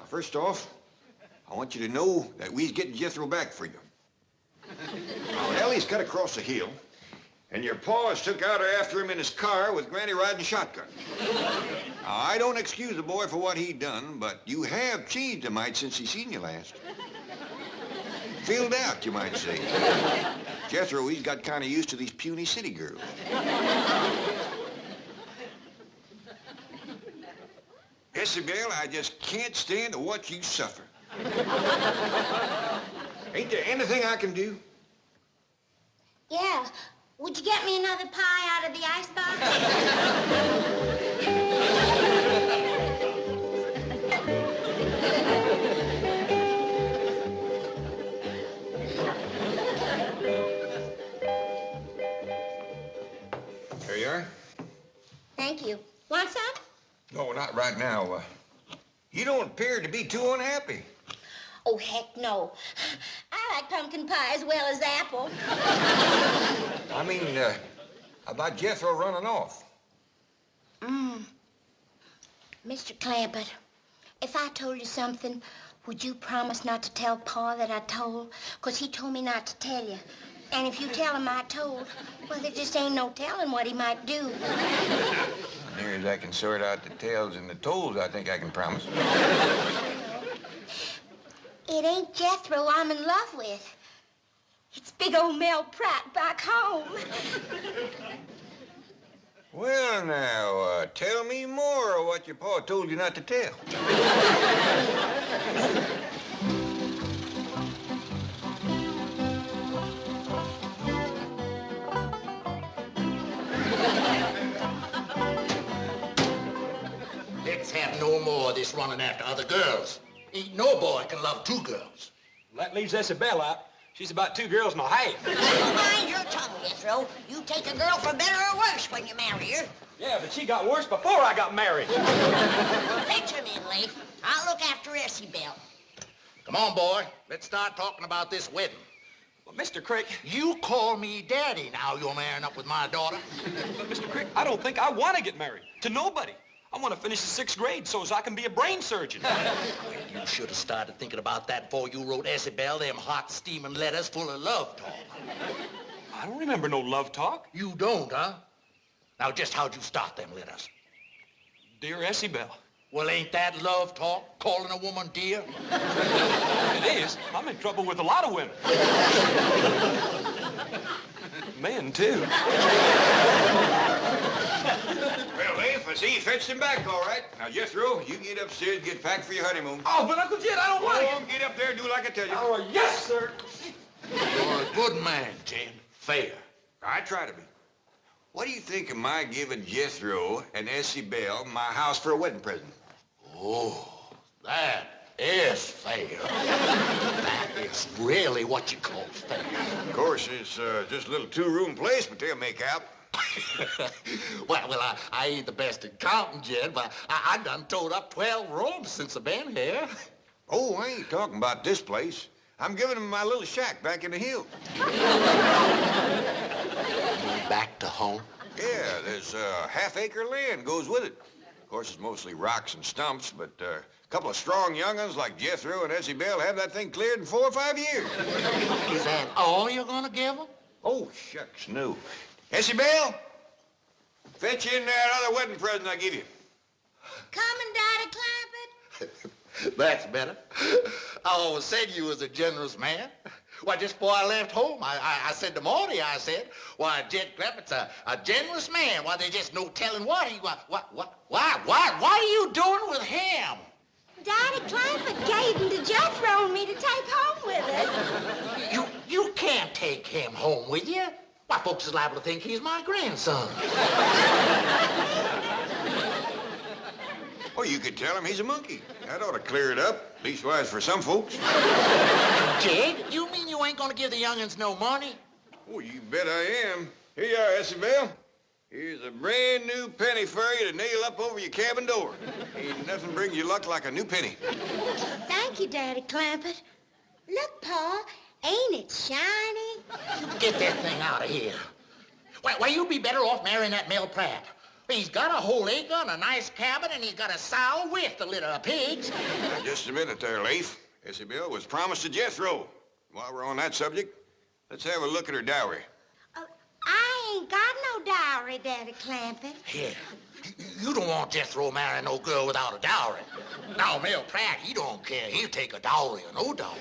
[SPEAKER 4] First off, I want you to know that we's getting Jethro back for you. Now, Ellie's cut across the hill, and your pa has took out after him in his car with Granny riding shotgun. Now, I don't excuse the boy for what he done, but you have changed a mite since he seen you last. Filled out, you might say. Jethro, he's got kind of used to these puny city girls. Essie Bell, I just can't stand to watch you suffer. Ain't there anything I can do?
[SPEAKER 3] Yeah. Would you get me another pie out of the icebox?
[SPEAKER 4] There you are.
[SPEAKER 3] Thank you. Want some?
[SPEAKER 4] No, not right now. You don't appear to be too unhappy.
[SPEAKER 3] Oh, heck no. I like pumpkin pie as well as apple.
[SPEAKER 4] I mean, how about Jethro running off?
[SPEAKER 3] Mr. Clampett, if I told you something, would you promise not to tell Pa that I told? 'Cause he told me not to tell you. And if you tell him I told, well, there just ain't no telling what he might do.
[SPEAKER 4] Near as I can sort out the tails and the toes, I think I can promise.
[SPEAKER 3] It ain't Jethro I'm in love with. It's big old Mel Pratt back home.
[SPEAKER 4] Well, now, tell me more of what your pa told you not to tell.
[SPEAKER 15] Let's have no more of this running after other girls. Ain't no boy can love two girls.
[SPEAKER 16] That leaves Essie Bell out. She's about 2 girls and a half.
[SPEAKER 3] Mind your tongue, Jethro. You take a girl for better or worse when you marry her.
[SPEAKER 16] Yeah, but she got worse before I got married.
[SPEAKER 3] Fetch him in, Lafe. I'll look after Essie Bell.
[SPEAKER 15] Come on, boy. Let's start talking about this wedding.
[SPEAKER 16] Well, Mr. Crick...
[SPEAKER 15] You call me daddy now you're marrying up with my daughter.
[SPEAKER 16] But, Mr. Crick, I don't think I want to get married. To nobody. I want to finish the 6th grade so as I can be a brain surgeon.
[SPEAKER 15] You should have started thinking about that before you wrote Essie Bell them hot, steaming letters full of love talk.
[SPEAKER 16] I don't remember no love talk.
[SPEAKER 15] You don't, huh? Now, just how'd you start them letters?
[SPEAKER 16] Dear Essie Bell.
[SPEAKER 15] Well, ain't that love talk, calling a woman dear?
[SPEAKER 16] It is. I'm in trouble with a lot of women. Men, too.
[SPEAKER 4] Well, Lafe, I see you fetched him back, all right. Now, Jethro, you can get upstairs and get packed for your honeymoon.
[SPEAKER 16] Oh, but Uncle Jed, I don't want
[SPEAKER 4] to. Get up there and do like I tell you.
[SPEAKER 16] Oh, yes, sir.
[SPEAKER 15] You're a good man, Jed. Fair.
[SPEAKER 4] I try to be. What do you think of my giving Jethro and Essie Bell my house for a wedding present?
[SPEAKER 15] Oh, that is fair. That is really what you call fair.
[SPEAKER 4] Of course, it's just a little 2-room place, but they'll make out.
[SPEAKER 15] Well, I ain't the best at counting, Jed, but I done towed up 12 ropes since I've been here.
[SPEAKER 4] Oh, I ain't talking about this place. I'm giving him my little shack back in the hills.
[SPEAKER 15] Back to home?
[SPEAKER 4] Yeah, there's half-acre land goes with it. Of course, it's mostly rocks and stumps, but a couple of strong young'uns like Jethro and Essie Bell have that thing cleared in 4 or 5 years.
[SPEAKER 15] Is that all you're gonna give them?
[SPEAKER 4] Oh, shucks, no. Essie Bell, fetch in that other wedding present I give you.
[SPEAKER 3] Coming, Daddy Clampett.
[SPEAKER 15] That's better. I always said you was a generous man. Why, just before I left home, I said to Morty, I said, why, Jed Clampet's a generous man. Why, there's just no telling what he... What are you doing with him?
[SPEAKER 3] Daddy Clampett gave him to Jethro and me to take home with us.
[SPEAKER 15] You can't take him home with you. Why, folks is liable to think he's my grandson.
[SPEAKER 4] Well, you could tell him he's a monkey. That ought to clear it up, leastwise for some folks.
[SPEAKER 15] Jed, you mean you ain't gonna give the young'uns no money?
[SPEAKER 4] Oh, you bet I am. Here you are, Essie Bell. Here's a brand new penny for you to nail up over your cabin door. Ain't nothing brings you luck like a new penny.
[SPEAKER 3] Thank you, Daddy Clampett. Look, Pa, ain't it shiny?
[SPEAKER 15] Get that thing out of here. Why, you'd be better off marrying that Mel Pratt. He's got a whole acre and a nice cabin, and he's got a sow with a litter of pigs.
[SPEAKER 4] Now, just a minute there, Lafe. Essie Bell was promised to Jethro. While we're on that subject, let's have a look at her dowry.
[SPEAKER 3] I ain't got no dowry, Daddy Clampett.
[SPEAKER 15] Here, you don't want Jethro marrying no girl without a dowry. Now, Mel Pratt, he don't care. He'll take a dowry or no dowry.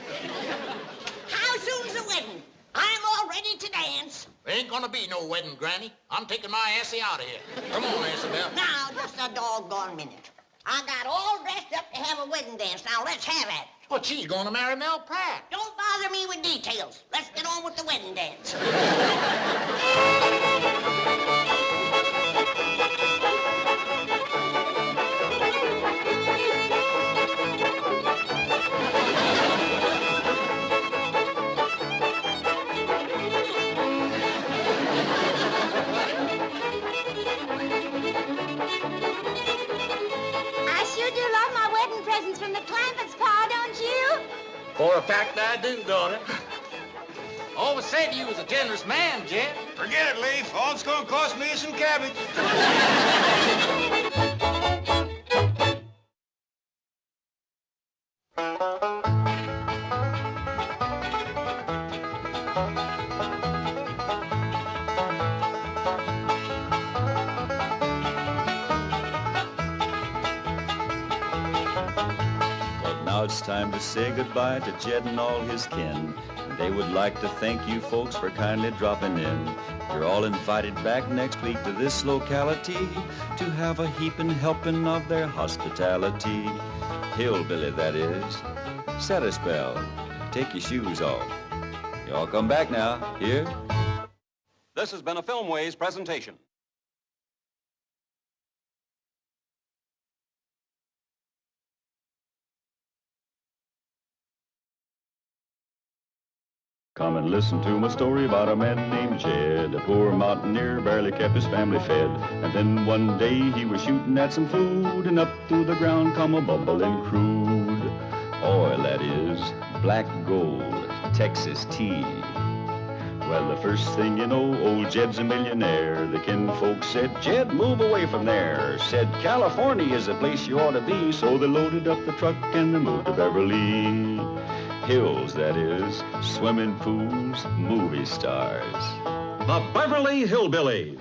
[SPEAKER 3] How soon's the wedding? I'm all ready to dance.
[SPEAKER 15] There ain't gonna be no wedding, Granny. I'm taking my Essie out of here. Come on, Essie Bell.
[SPEAKER 3] Now, just a doggone minute. I got all dressed up to have a wedding dance. Now, let's have it.
[SPEAKER 15] Well, she's gonna marry Mel Pratt.
[SPEAKER 3] Don't bother me with details. Let's get on with the wedding dance. From the Clampetts, Pa, don't you?
[SPEAKER 15] For a fact, I do, daughter. Always said you was a generous man, Jed.
[SPEAKER 4] Forget it, Lafe. All it's gonna cost me is some cabbage.
[SPEAKER 1] Now it's time to say goodbye to Jed and all his kin. And they would like to thank you folks for kindly dropping in. You're all invited back next week to this locality to have a heaping helping of their hospitality. Hillbilly, that is. Set a spell. Take your shoes off. You all come back now. Here?
[SPEAKER 2] This has been a Filmways presentation.
[SPEAKER 1] Come and listen to my story about a man named Jed. A poor mountaineer barely kept his family fed. And then one day he was shooting at some food, and up through the ground come a bubbling crude oil, that is, black gold, Texas tea. Well, the first thing you know, old Jed's a millionaire. The kinfolk said, Jed, move away from there. Said, California is the place you ought to be. So they loaded up the truck and they moved to Beverly Hills, that is, swimming pools, movie stars.
[SPEAKER 2] The Beverly Hillbillies.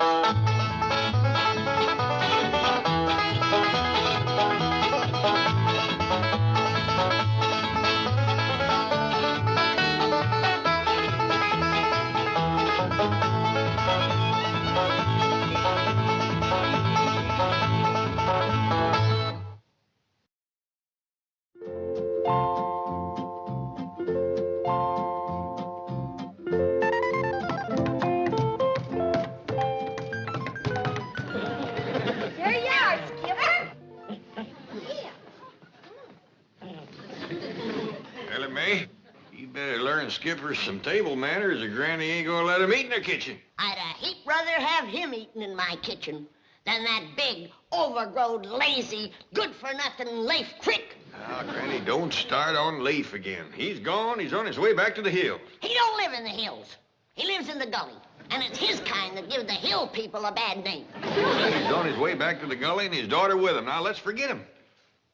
[SPEAKER 4] better learn Skipper some table manners or Granny ain't gonna let him eat in her kitchen.
[SPEAKER 3] I'd a heap rather have him eating in my kitchen than that big, overgrown, lazy, good-for-nothing Lafe Crick.
[SPEAKER 4] Now, Granny, don't start on Lafe again. He's gone. He's on his way back to the hill.
[SPEAKER 3] He don't live in the hills. He lives in the gully. And it's his kind that give the hill people a bad name.
[SPEAKER 4] He's on his way back to the gully and his daughter with him. Now, let's forget him.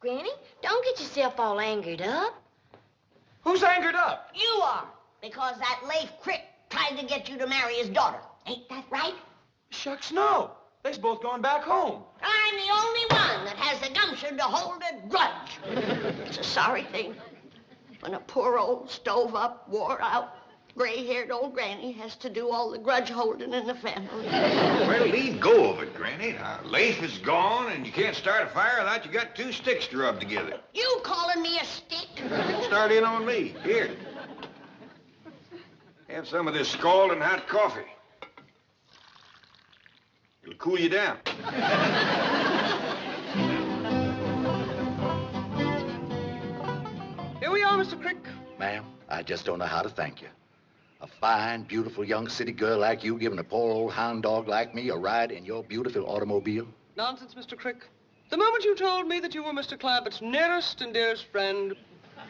[SPEAKER 18] Granny, don't get yourself all angered up.
[SPEAKER 16] Who's angered up?
[SPEAKER 3] You are, because that Lafe Crick tried to get you to marry his daughter. Ain't that right?
[SPEAKER 16] Shucks, no. They's both going back home.
[SPEAKER 3] I'm the only one that has the gumption to hold a grudge. It's a sorry thing when a poor old stove-up, wore-out, gray-haired old granny has to do all the grudge holding in the family.
[SPEAKER 4] Well, leave go of it, Granny. Now, Lafe is gone, and you can't start a fire without you got two sticks to rub together.
[SPEAKER 3] You calling me a stick?
[SPEAKER 4] Start in on me. Here. Have some of this scalding hot coffee. It'll cool you down.
[SPEAKER 8] Here we are, Mr. Crick.
[SPEAKER 15] Ma'am, I just don't know how to thank you. A fine, beautiful young city girl like you giving a poor old hound dog like me a ride in your beautiful automobile?
[SPEAKER 8] Nonsense, Mr. Crick. The moment you told me that you were Mr. Clampett's nearest and dearest friend...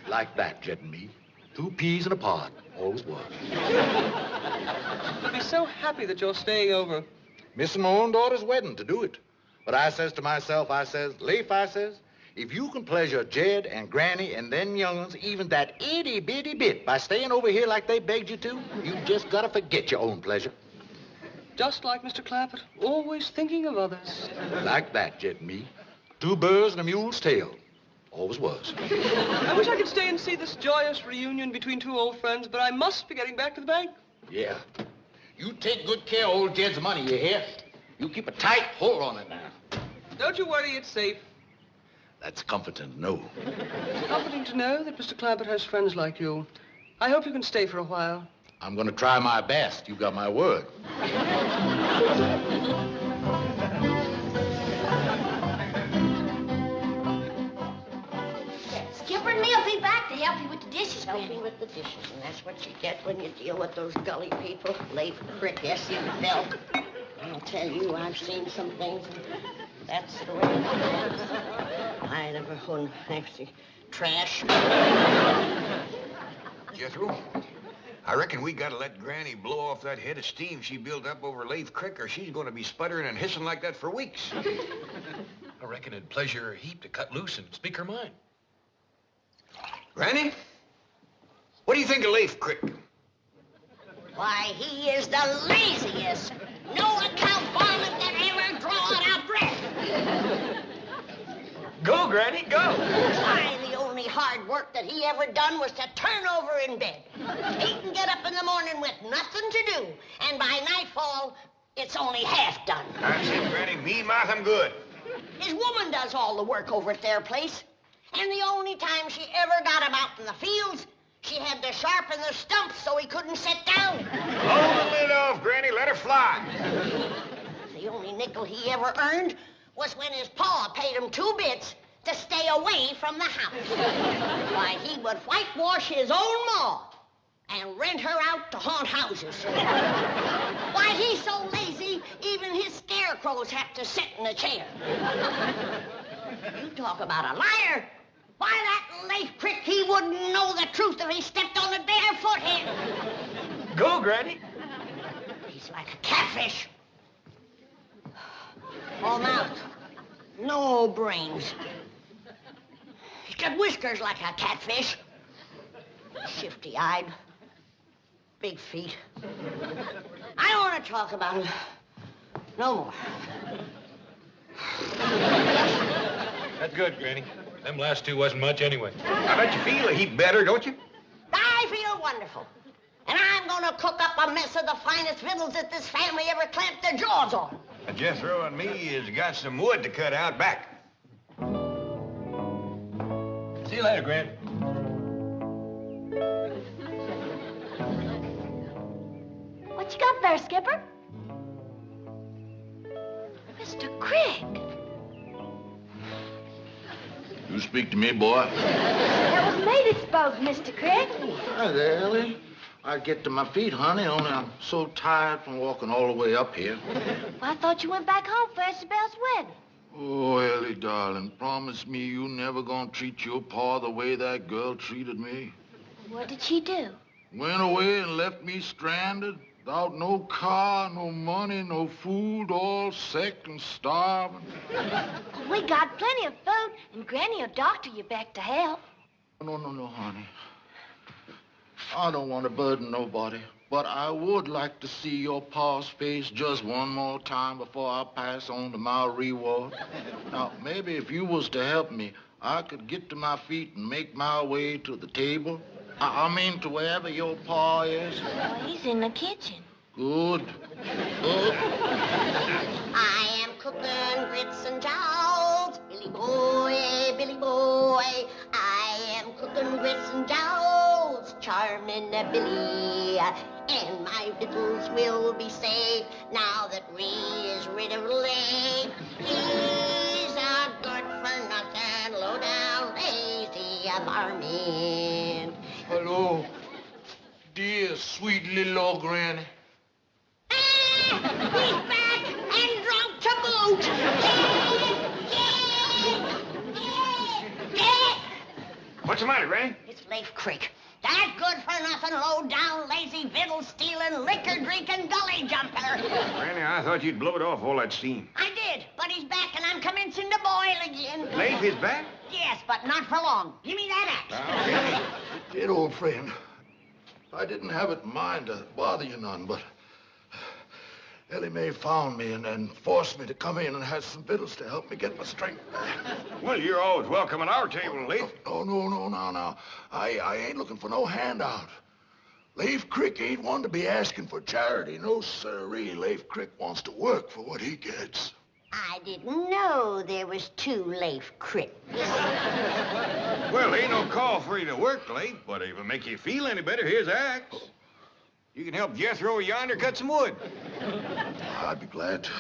[SPEAKER 15] Like that, Jed and me. 2 peas in a pod. Always was.
[SPEAKER 8] I'd be so happy that you're staying over.
[SPEAKER 15] Missing my own daughter's wedding to do it. But I says to myself, I says, Lafe, I says, if you can pleasure Jed and Granny and them young'uns even that itty-bitty bit by staying over here like they begged you to, you just gotta forget your own pleasure.
[SPEAKER 8] Just like Mr. Clampett, always thinking of others.
[SPEAKER 15] Like that, Jed and me. 2 birds and a mule's tail. Always was.
[SPEAKER 8] I wish I could stay and see this joyous reunion between 2 old friends, but I must be getting back to the bank.
[SPEAKER 15] Yeah. You take good care of old Jed's money, you hear? You keep a tight hold on it now.
[SPEAKER 8] Don't you worry, it's safe.
[SPEAKER 15] That's comforting to know.
[SPEAKER 8] It's comforting to know that Mr. Clampett has friends like you. I hope you can stay for a while.
[SPEAKER 15] I'm gonna try my best. You got my word.
[SPEAKER 18] Skipper and me'll be back to help you with the dishes,
[SPEAKER 3] Help
[SPEAKER 18] Granny.
[SPEAKER 3] me with the dishes, and that's what you get when you deal with those gully people. Lafe Crick, S.U. Bell. I'll tell you, I've seen some things, and that's the way it is. I never won fancy trash.
[SPEAKER 4] Jethro, I reckon we gotta let Granny blow off that head of steam she built up over Lafe Crick, or she's gonna be sputtering and hissing like that for weeks.
[SPEAKER 13] I reckon it'd pleasure her a heap to cut loose and speak her mind.
[SPEAKER 4] Granny, what do you think of Lafe Crick?
[SPEAKER 3] Why, he is the laziest, no-account varmint that ever drawed a breath.
[SPEAKER 16] Go, Granny, go.
[SPEAKER 3] Why, the only hard work that he ever done was to turn over in bed. He can get up in the morning with nothing to do, and by nightfall, it's only half done.
[SPEAKER 4] That's it, Granny. Me mouth him good.
[SPEAKER 3] His woman does all the work over at their place, and the only time she ever got him out in the fields, she had to sharpen the stumps so he couldn't sit down.
[SPEAKER 4] Blow the lid off, Granny. Let her fly.
[SPEAKER 3] The only nickel he ever earned was when his pa paid him 2 bits to stay away from the house. Why, he would whitewash his own ma and rent her out to haunt houses. Why, he's so lazy, even his scarecrows have to sit in a chair. You talk about a liar. Why, that Lafe Crick, he wouldn't know the truth if he stepped on a barefoot head.
[SPEAKER 16] Go, Granny.
[SPEAKER 3] He's like a catfish. All mouth, no brains. He's got whiskers like a catfish. Shifty-eyed, big feet. I don't want to talk about him no more.
[SPEAKER 13] That's good, Granny. Them last 2 wasn't much anyway.
[SPEAKER 4] I bet you feel a heap better, don't you?
[SPEAKER 3] I feel wonderful. And I'm going to cook up a mess of the finest victuals that this family ever clamped their jaws on.
[SPEAKER 4] Jethro and me has got some wood to cut out back.
[SPEAKER 13] See you later, Granny.
[SPEAKER 18] What you got there, Skipper? Mr. Crick.
[SPEAKER 15] You speak to me, boy.
[SPEAKER 18] That was me that spoke, Mr. Crick.
[SPEAKER 15] Hi there, Ellie. I'd get to my feet, honey, only I'm so tired from walking all the way up here.
[SPEAKER 18] Well, I thought you went back home for Isabel's wedding.
[SPEAKER 15] Oh, Ellie, darling, promise me you never gonna treat your pa the way that girl treated me.
[SPEAKER 18] What did she do?
[SPEAKER 15] Went away and left me stranded, without no car, no money, no food, all sick and starving.
[SPEAKER 18] We got plenty of food, and Granny will doctor you back to health.
[SPEAKER 15] No, honey. I don't want to burden nobody, but I would like to see your pa's face just one more time before I pass on to my reward. Now, maybe if you was to help me, I could get to my feet and make my way to the table. I mean, to wherever your pa is.
[SPEAKER 18] Well, he's in the kitchen.
[SPEAKER 15] Good.
[SPEAKER 3] I am cooking grits and jowls, Billy boy. I am cooking grits and jowls, charming Billy. And my victuals will be safe now that Ree is rid of Lafe. He's a good-for-nothing, low-down, lazy varmint.
[SPEAKER 15] Hello, dear, sweet little old granny.
[SPEAKER 3] He's back and drunk to boot.
[SPEAKER 4] What's the matter, Granny?
[SPEAKER 3] It's Lafe Crick. That good-for-nothing, low-down, lazy, victual-stealing, liquor-drinking, gully jumper.
[SPEAKER 4] Granny, I thought you'd blow it off all that steam.
[SPEAKER 3] I did, but he's back and I'm commencing to boil again.
[SPEAKER 4] Lafe is back?
[SPEAKER 3] Yes, but not for long. Give me that axe.
[SPEAKER 15] Dear old friend, I didn't have it in mind to bother you none, but Ellie May found me and forced me to come in and have some victuals to help me get my strength back.
[SPEAKER 4] Well, you're always welcome at our table, Lafe.
[SPEAKER 15] No. I ain't looking for no handout. Lafe Crick ain't one to be asking for charity. No, sirree. Lafe Crick wants to work for what he gets.
[SPEAKER 3] I didn't know there was two Lafe Cricks.
[SPEAKER 4] Well, ain't no call for you to work, Lafe, but if it'll make you feel any better, here's the axe. You can help Jethro yonder cut some wood.
[SPEAKER 15] I'd be glad to.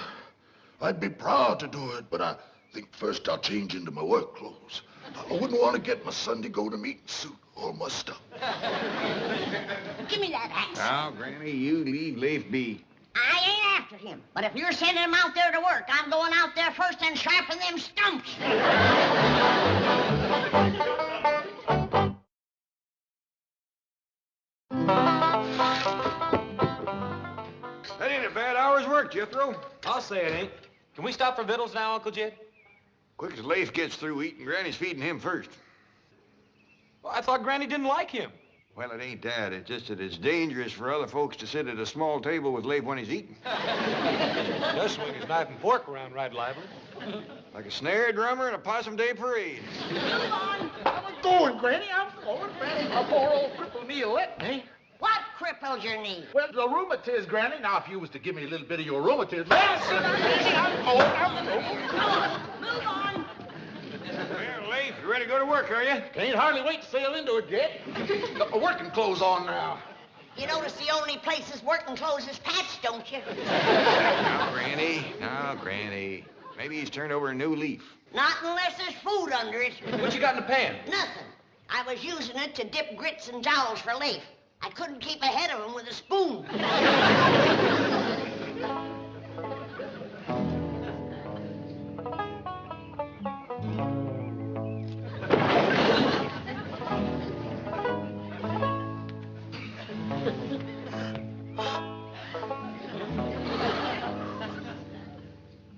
[SPEAKER 15] I'd be proud to do it, but I think first I'll change into my work clothes. I wouldn't want to get my Sunday go-to-meeting suit all mussed up.
[SPEAKER 3] Give me that axe.
[SPEAKER 4] Now, Granny, you leave Lafe be.
[SPEAKER 3] I ain't after him, but if you're sending him out there to work, I'm going out there first and sharpen them stumps.
[SPEAKER 4] That ain't a bad hour's work, Jethro.
[SPEAKER 9] I'll say it ain't. Can we stop for victuals now, Uncle Jed?
[SPEAKER 4] Quick as Lafe gets through eating, Granny's feeding him first.
[SPEAKER 9] Well, I thought Granny didn't like him.
[SPEAKER 4] Well, it ain't that. It's just that it's dangerous for other folks to sit at a small table with Lafe when he's eating.
[SPEAKER 9] Does swing his knife and fork around right lively.
[SPEAKER 4] Like a snare drummer in a Possum Day parade.
[SPEAKER 19] I'm going, Granny. I'm going, Granny. My poor old cripple knee let me.
[SPEAKER 3] What cripples your knee?
[SPEAKER 19] Well, the rheumatiz, Granny. Now, if you was to give me a little bit of your rheumatiz... I'm going.
[SPEAKER 3] Come on, move on.
[SPEAKER 4] Well, Lafe, you ready to go to work, are you?
[SPEAKER 19] Can't hardly wait to sail into it, Jed. Got my working clothes on now.
[SPEAKER 3] You notice the only places working clothes is patched, don't you?
[SPEAKER 4] Now, Granny. Maybe he's turned over a new leaf.
[SPEAKER 3] Not unless there's food under it.
[SPEAKER 9] What you got in the pan?
[SPEAKER 3] Nothing. I was using it to dip grits and jowls for Lafe. I couldn't keep ahead of him with a spoon.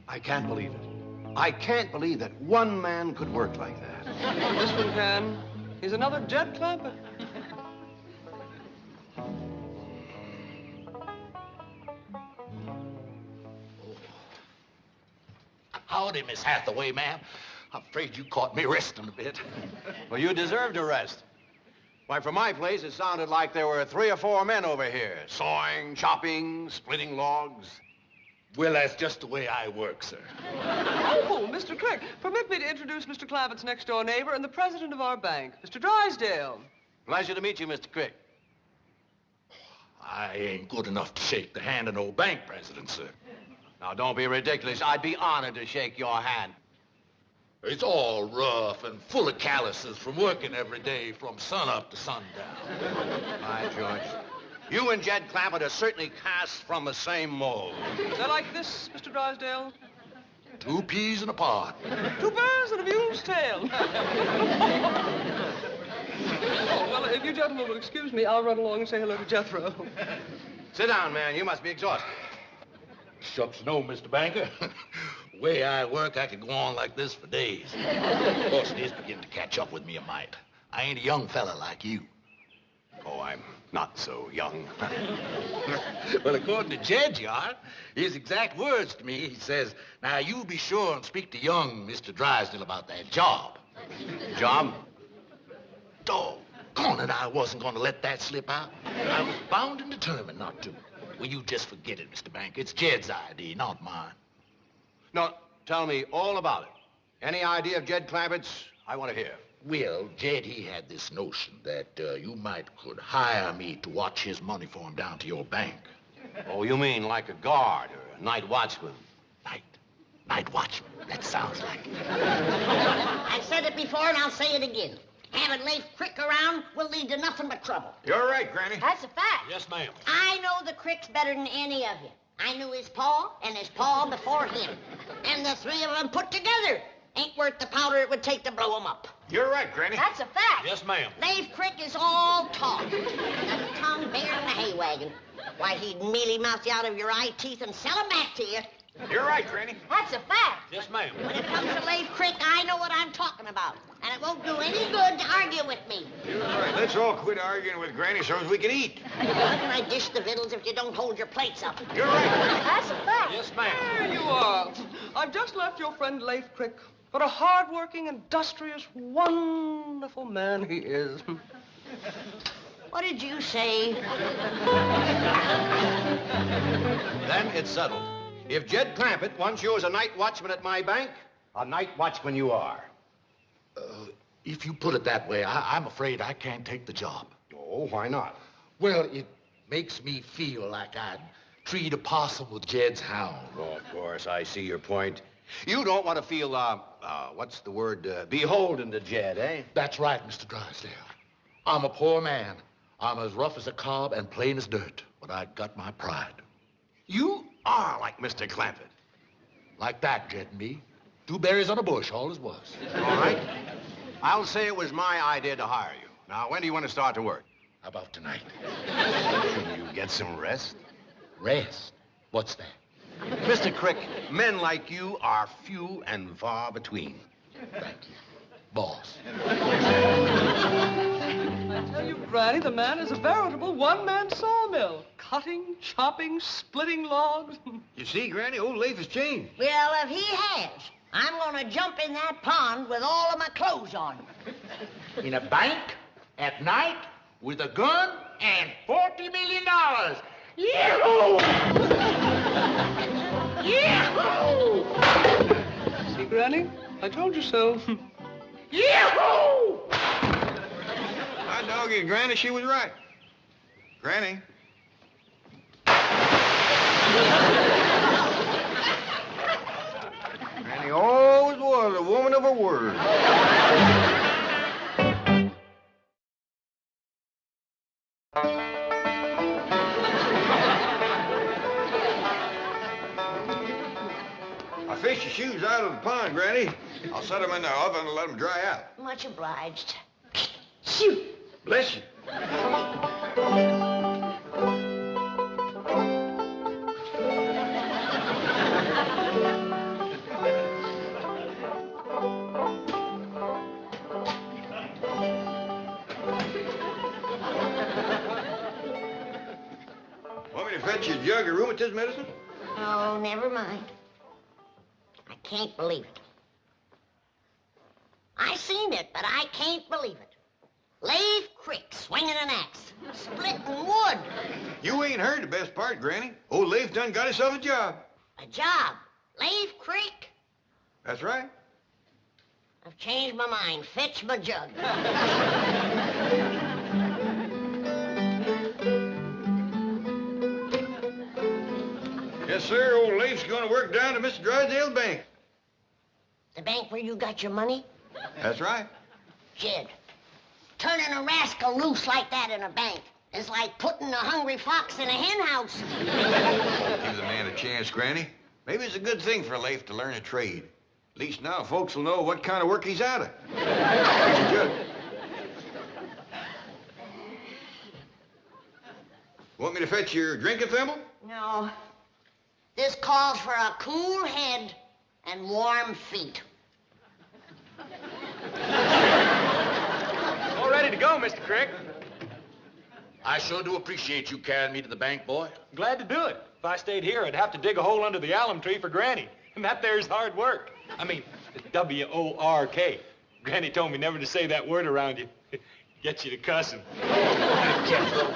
[SPEAKER 7] I can't believe it. I can't believe that one man could work like that.
[SPEAKER 8] This one can. He's another Jed Clampett.
[SPEAKER 6] Howdy, Miss Hathaway, ma'am. I'm afraid you caught me resting a bit.
[SPEAKER 7] Well, you deserve to rest. Why, from my place, it sounded like there were 3 or 4 men over here, sawing, chopping, splitting logs.
[SPEAKER 6] Well, that's just the way I work, sir.
[SPEAKER 8] Oh, Mr. Crick, permit me to introduce Mr. Clampett's next-door neighbor and the president of our bank, Mr. Drysdale.
[SPEAKER 7] Pleasure to meet you, Mr. Crick.
[SPEAKER 6] I ain't good enough to shake the hand of no bank president, sir.
[SPEAKER 7] Now, don't be ridiculous. I'd be honored to shake your hand.
[SPEAKER 15] It's all rough and full of calluses from working every day from sunup to sundown.
[SPEAKER 7] My George, you and Jed Clampett are certainly cast from the same mold.
[SPEAKER 8] Is that like this, Mr. Drysdale?
[SPEAKER 15] 2 peas in a pod.
[SPEAKER 8] 2 birds and a mule's tail. Oh, well, if you gentlemen will excuse me, I'll run along and say hello to Jethro.
[SPEAKER 7] Sit down, man. You must be exhausted.
[SPEAKER 15] Shucks no, Mr. Banker. The way I work, I could go on like this for days. Of course, it is beginning to catch up with me a mite. I ain't a young fella like you.
[SPEAKER 7] Oh, I'm not so young.
[SPEAKER 15] Well, according to Jed, you are. His exact words to me, he says, now, you be sure and speak to young Mr. Drysdale about that job.
[SPEAKER 7] Job?
[SPEAKER 15] Doggone it, I wasn't going to let that slip out. I was bound and determined not to. Well, you just forget it, Mr. Banker. It's Jed's idea, not mine.
[SPEAKER 7] No, tell me all about it. Any idea of Jed Clampett's? I want to hear.
[SPEAKER 15] Well, Jed, he had this notion that you could hire me to watch his money for him down to your bank.
[SPEAKER 7] Oh, you mean like a guard or a night watchman?
[SPEAKER 15] Night watchman. That sounds like it.
[SPEAKER 3] I've said it before and I'll say it again. Having Lafe Crick around will lead to nothing but trouble.
[SPEAKER 4] You're right, Granny.
[SPEAKER 3] That's a fact.
[SPEAKER 4] Yes, ma'am.
[SPEAKER 3] I know the Cricks better than any of you. I knew his pa and his pa before him. And the 3 of them put together ain't worth the powder it would take to blow them up.
[SPEAKER 4] You're right, Granny.
[SPEAKER 3] That's a fact.
[SPEAKER 4] Yes, ma'am.
[SPEAKER 3] Lafe Crick is all talk. A tongue bigger than a hay wagon. Why, he'd mealy mouth you out of your eye teeth and sell 'em back to you.
[SPEAKER 4] You're right, Granny.
[SPEAKER 3] That's a fact.
[SPEAKER 4] Yes, ma'am.
[SPEAKER 3] When it comes to Lafe Crick, I know what I'm talking about. And it won't do any good to argue with me.
[SPEAKER 4] You're right. Let's all quit arguing with Granny so as we can eat.
[SPEAKER 3] How can I dish the victuals if you don't hold your plates up?
[SPEAKER 4] You're right.
[SPEAKER 3] That's a fact.
[SPEAKER 4] Yes, ma'am.
[SPEAKER 8] There you are. I've just left your friend Lafe Crick. What a hard-working, industrious, wonderful man he is.
[SPEAKER 3] What did you say?
[SPEAKER 7] Then it's settled. If Jed Clampett wants you as a night watchman at my bank, a night watchman you are.
[SPEAKER 15] If you put it that way, I'm afraid I can't take the job.
[SPEAKER 7] Oh, why not?
[SPEAKER 15] Well, it makes me feel like I'd treat a possum with Jed's hound.
[SPEAKER 7] Oh, of course, I see your point. You don't want to feel, what's the word, beholden to Jed, eh?
[SPEAKER 15] That's right, Mr. Drysdale. I'm a poor man. I'm as rough as a cob and plain as dirt, but I got my pride.
[SPEAKER 7] You are like Mr. Clampett.
[SPEAKER 15] Like that, Jed and me. 2 berries on a bush, all as was.
[SPEAKER 7] All right. I'll say it was my idea to hire you. Now, when do you want to start to work?
[SPEAKER 15] How about tonight?
[SPEAKER 7] Can you get some rest?
[SPEAKER 15] Rest? What's that?
[SPEAKER 7] Mr. Crick, men like you are few and far between.
[SPEAKER 15] Thank you, boss.
[SPEAKER 8] I tell you, Granny, the man is a veritable one-man sawmill. Cutting, chopping, splitting logs.
[SPEAKER 4] You see, Granny, old Lafe has changed.
[SPEAKER 3] Well, if he has, I'm going to jump in that pond with all of my clothes on.
[SPEAKER 15] In a bank, at night, with a gun and $40 million. Yahoo! Yahoo!
[SPEAKER 8] See, Granny? I told you so.
[SPEAKER 15] Yahoo!
[SPEAKER 4] I dog you, Granny. She was right. Granny. Granny always was a woman of her word. I fished your shoes out of the pond, Granny. I'll set them in the oven and let them dry out.
[SPEAKER 3] Much obliged. Shoot!
[SPEAKER 4] Bless you. Want me to fetch you a jug of rheumatism medicine?
[SPEAKER 3] Oh, never mind. I can't believe it. I seen it, but I can't believe it. Lafe Crick swinging an axe, splitting wood.
[SPEAKER 4] You ain't heard the best part, Granny. Old Lafe done got himself a job.
[SPEAKER 3] A job. Lafe Crick.
[SPEAKER 4] That's right.
[SPEAKER 3] I've changed my mind. Fetch my jug.
[SPEAKER 4] Yes, sir. Old Lafe's going to work down to Mr. Drysdale's bank.
[SPEAKER 3] The bank where you got your money?
[SPEAKER 4] That's right.
[SPEAKER 3] Jed, turning a rascal loose like that in a bank is like putting a hungry fox in a hen house.
[SPEAKER 4] Give the man a chance, Granny. Maybe it's a good thing for Lafe to learn a trade. At least now folks will know what kind of work he's out of. Here's a jug. Want me to fetch your drinking thimble?
[SPEAKER 3] No. This calls for a cool head and warm feet.
[SPEAKER 16] All ready to go, Mr. Crick.
[SPEAKER 15] I sure do appreciate you carrying me to the bank, boy.
[SPEAKER 16] Glad to do it. If I stayed here, I'd have to dig a hole under the alum tree for Granny. And that there's hard work. I mean, W-O-R-K. Granny told me never to say that word around you. Gets you to cussing.
[SPEAKER 15] Jethro,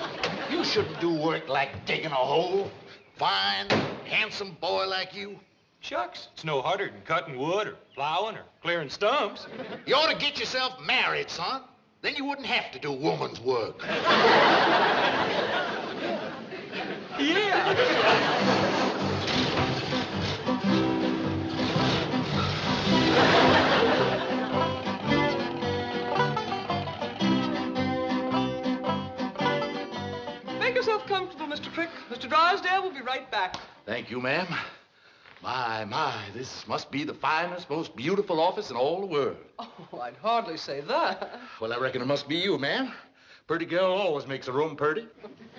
[SPEAKER 15] you shouldn't do work like digging a hole. Fine, handsome boy like you.
[SPEAKER 16] Shucks, it's no harder than cutting wood or plowing or clearing stumps.
[SPEAKER 15] You ought to get yourself married, son. Then you wouldn't have to do woman's work.
[SPEAKER 16] Yeah.
[SPEAKER 8] Make yourself comfortable, Mr. Crick. Mr. Drysdale will be right back.
[SPEAKER 15] Thank you, ma'am. My, this must be the finest, most beautiful office in all the world.
[SPEAKER 8] Oh, I'd hardly say that.
[SPEAKER 15] Well, I reckon it must be you, ma'am. Pretty girl always makes a room pretty.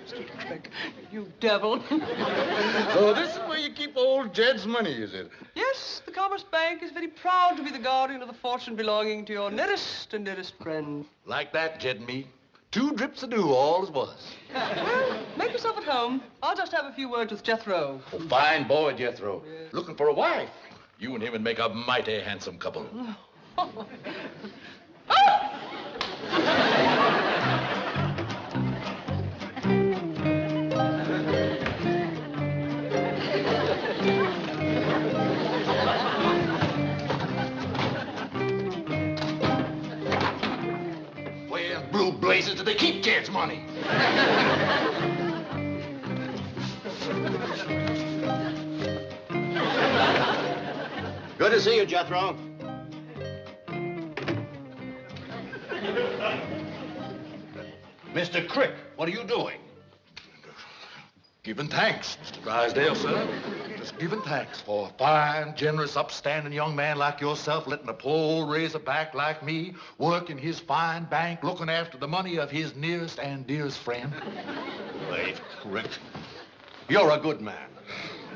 [SPEAKER 8] Mr. Crick, you devil.
[SPEAKER 15] So this is where you keep old Jed's money, is it?
[SPEAKER 8] Yes, the Commerce Bank is very proud to be the guardian of the fortune belonging to your nearest and dearest friend.
[SPEAKER 15] Like that, Jed and me. 2 drips of dew, all as was.
[SPEAKER 8] Well, make yourself at home. I'll just have a few words with Jethro.
[SPEAKER 15] Oh, fine boy, Jethro. Yes. Looking for a wife. You and him would make a mighty handsome couple. Where in blue blazes do they keep Jed's money?
[SPEAKER 7] Good to see you, Jethro. Mr. Crick, what are you doing?
[SPEAKER 15] Giving thanks, Mr. Drysdale, sir. Just giving thanks for a fine, generous, upstanding young man like yourself letting a poor old razorback like me work in his fine bank looking after the money of his nearest and dearest friend.
[SPEAKER 7] Lafe, Crick, you're a good man.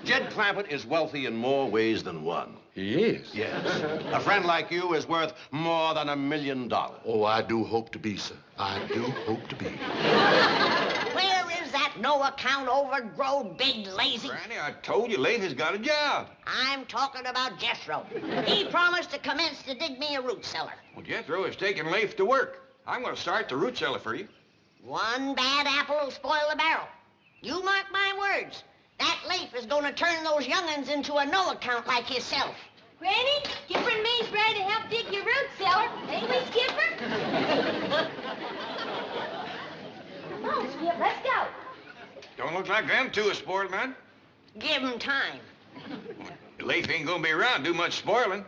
[SPEAKER 7] Jed Clampett is wealthy in more ways than one.
[SPEAKER 15] He is?
[SPEAKER 7] Yes. A friend like you is worth more than $1 million.
[SPEAKER 15] Oh, I do hope to be, sir. I do hope to be.
[SPEAKER 3] Where is that no-account, overgrown, big, lazy...
[SPEAKER 4] Granny, I told you Lafe has got a job.
[SPEAKER 3] I'm talking about Jethro. He promised to commence to dig me a root cellar.
[SPEAKER 4] Well, Jethro has taken Lafe to work. I'm going to start the root cellar for you.
[SPEAKER 3] One bad apple will spoil the barrel. You mark my words. That Lafe is going to turn those young'uns into a no-account like himself.
[SPEAKER 18] Granny, Skipper and me's ready to help dig your root cellar. Ain't we, Skipper? Come on, Skip, let's go.
[SPEAKER 4] Don't look like them two a spoiled man.
[SPEAKER 3] Give him time.
[SPEAKER 4] Lafe ain't going to be around to do much spoiling.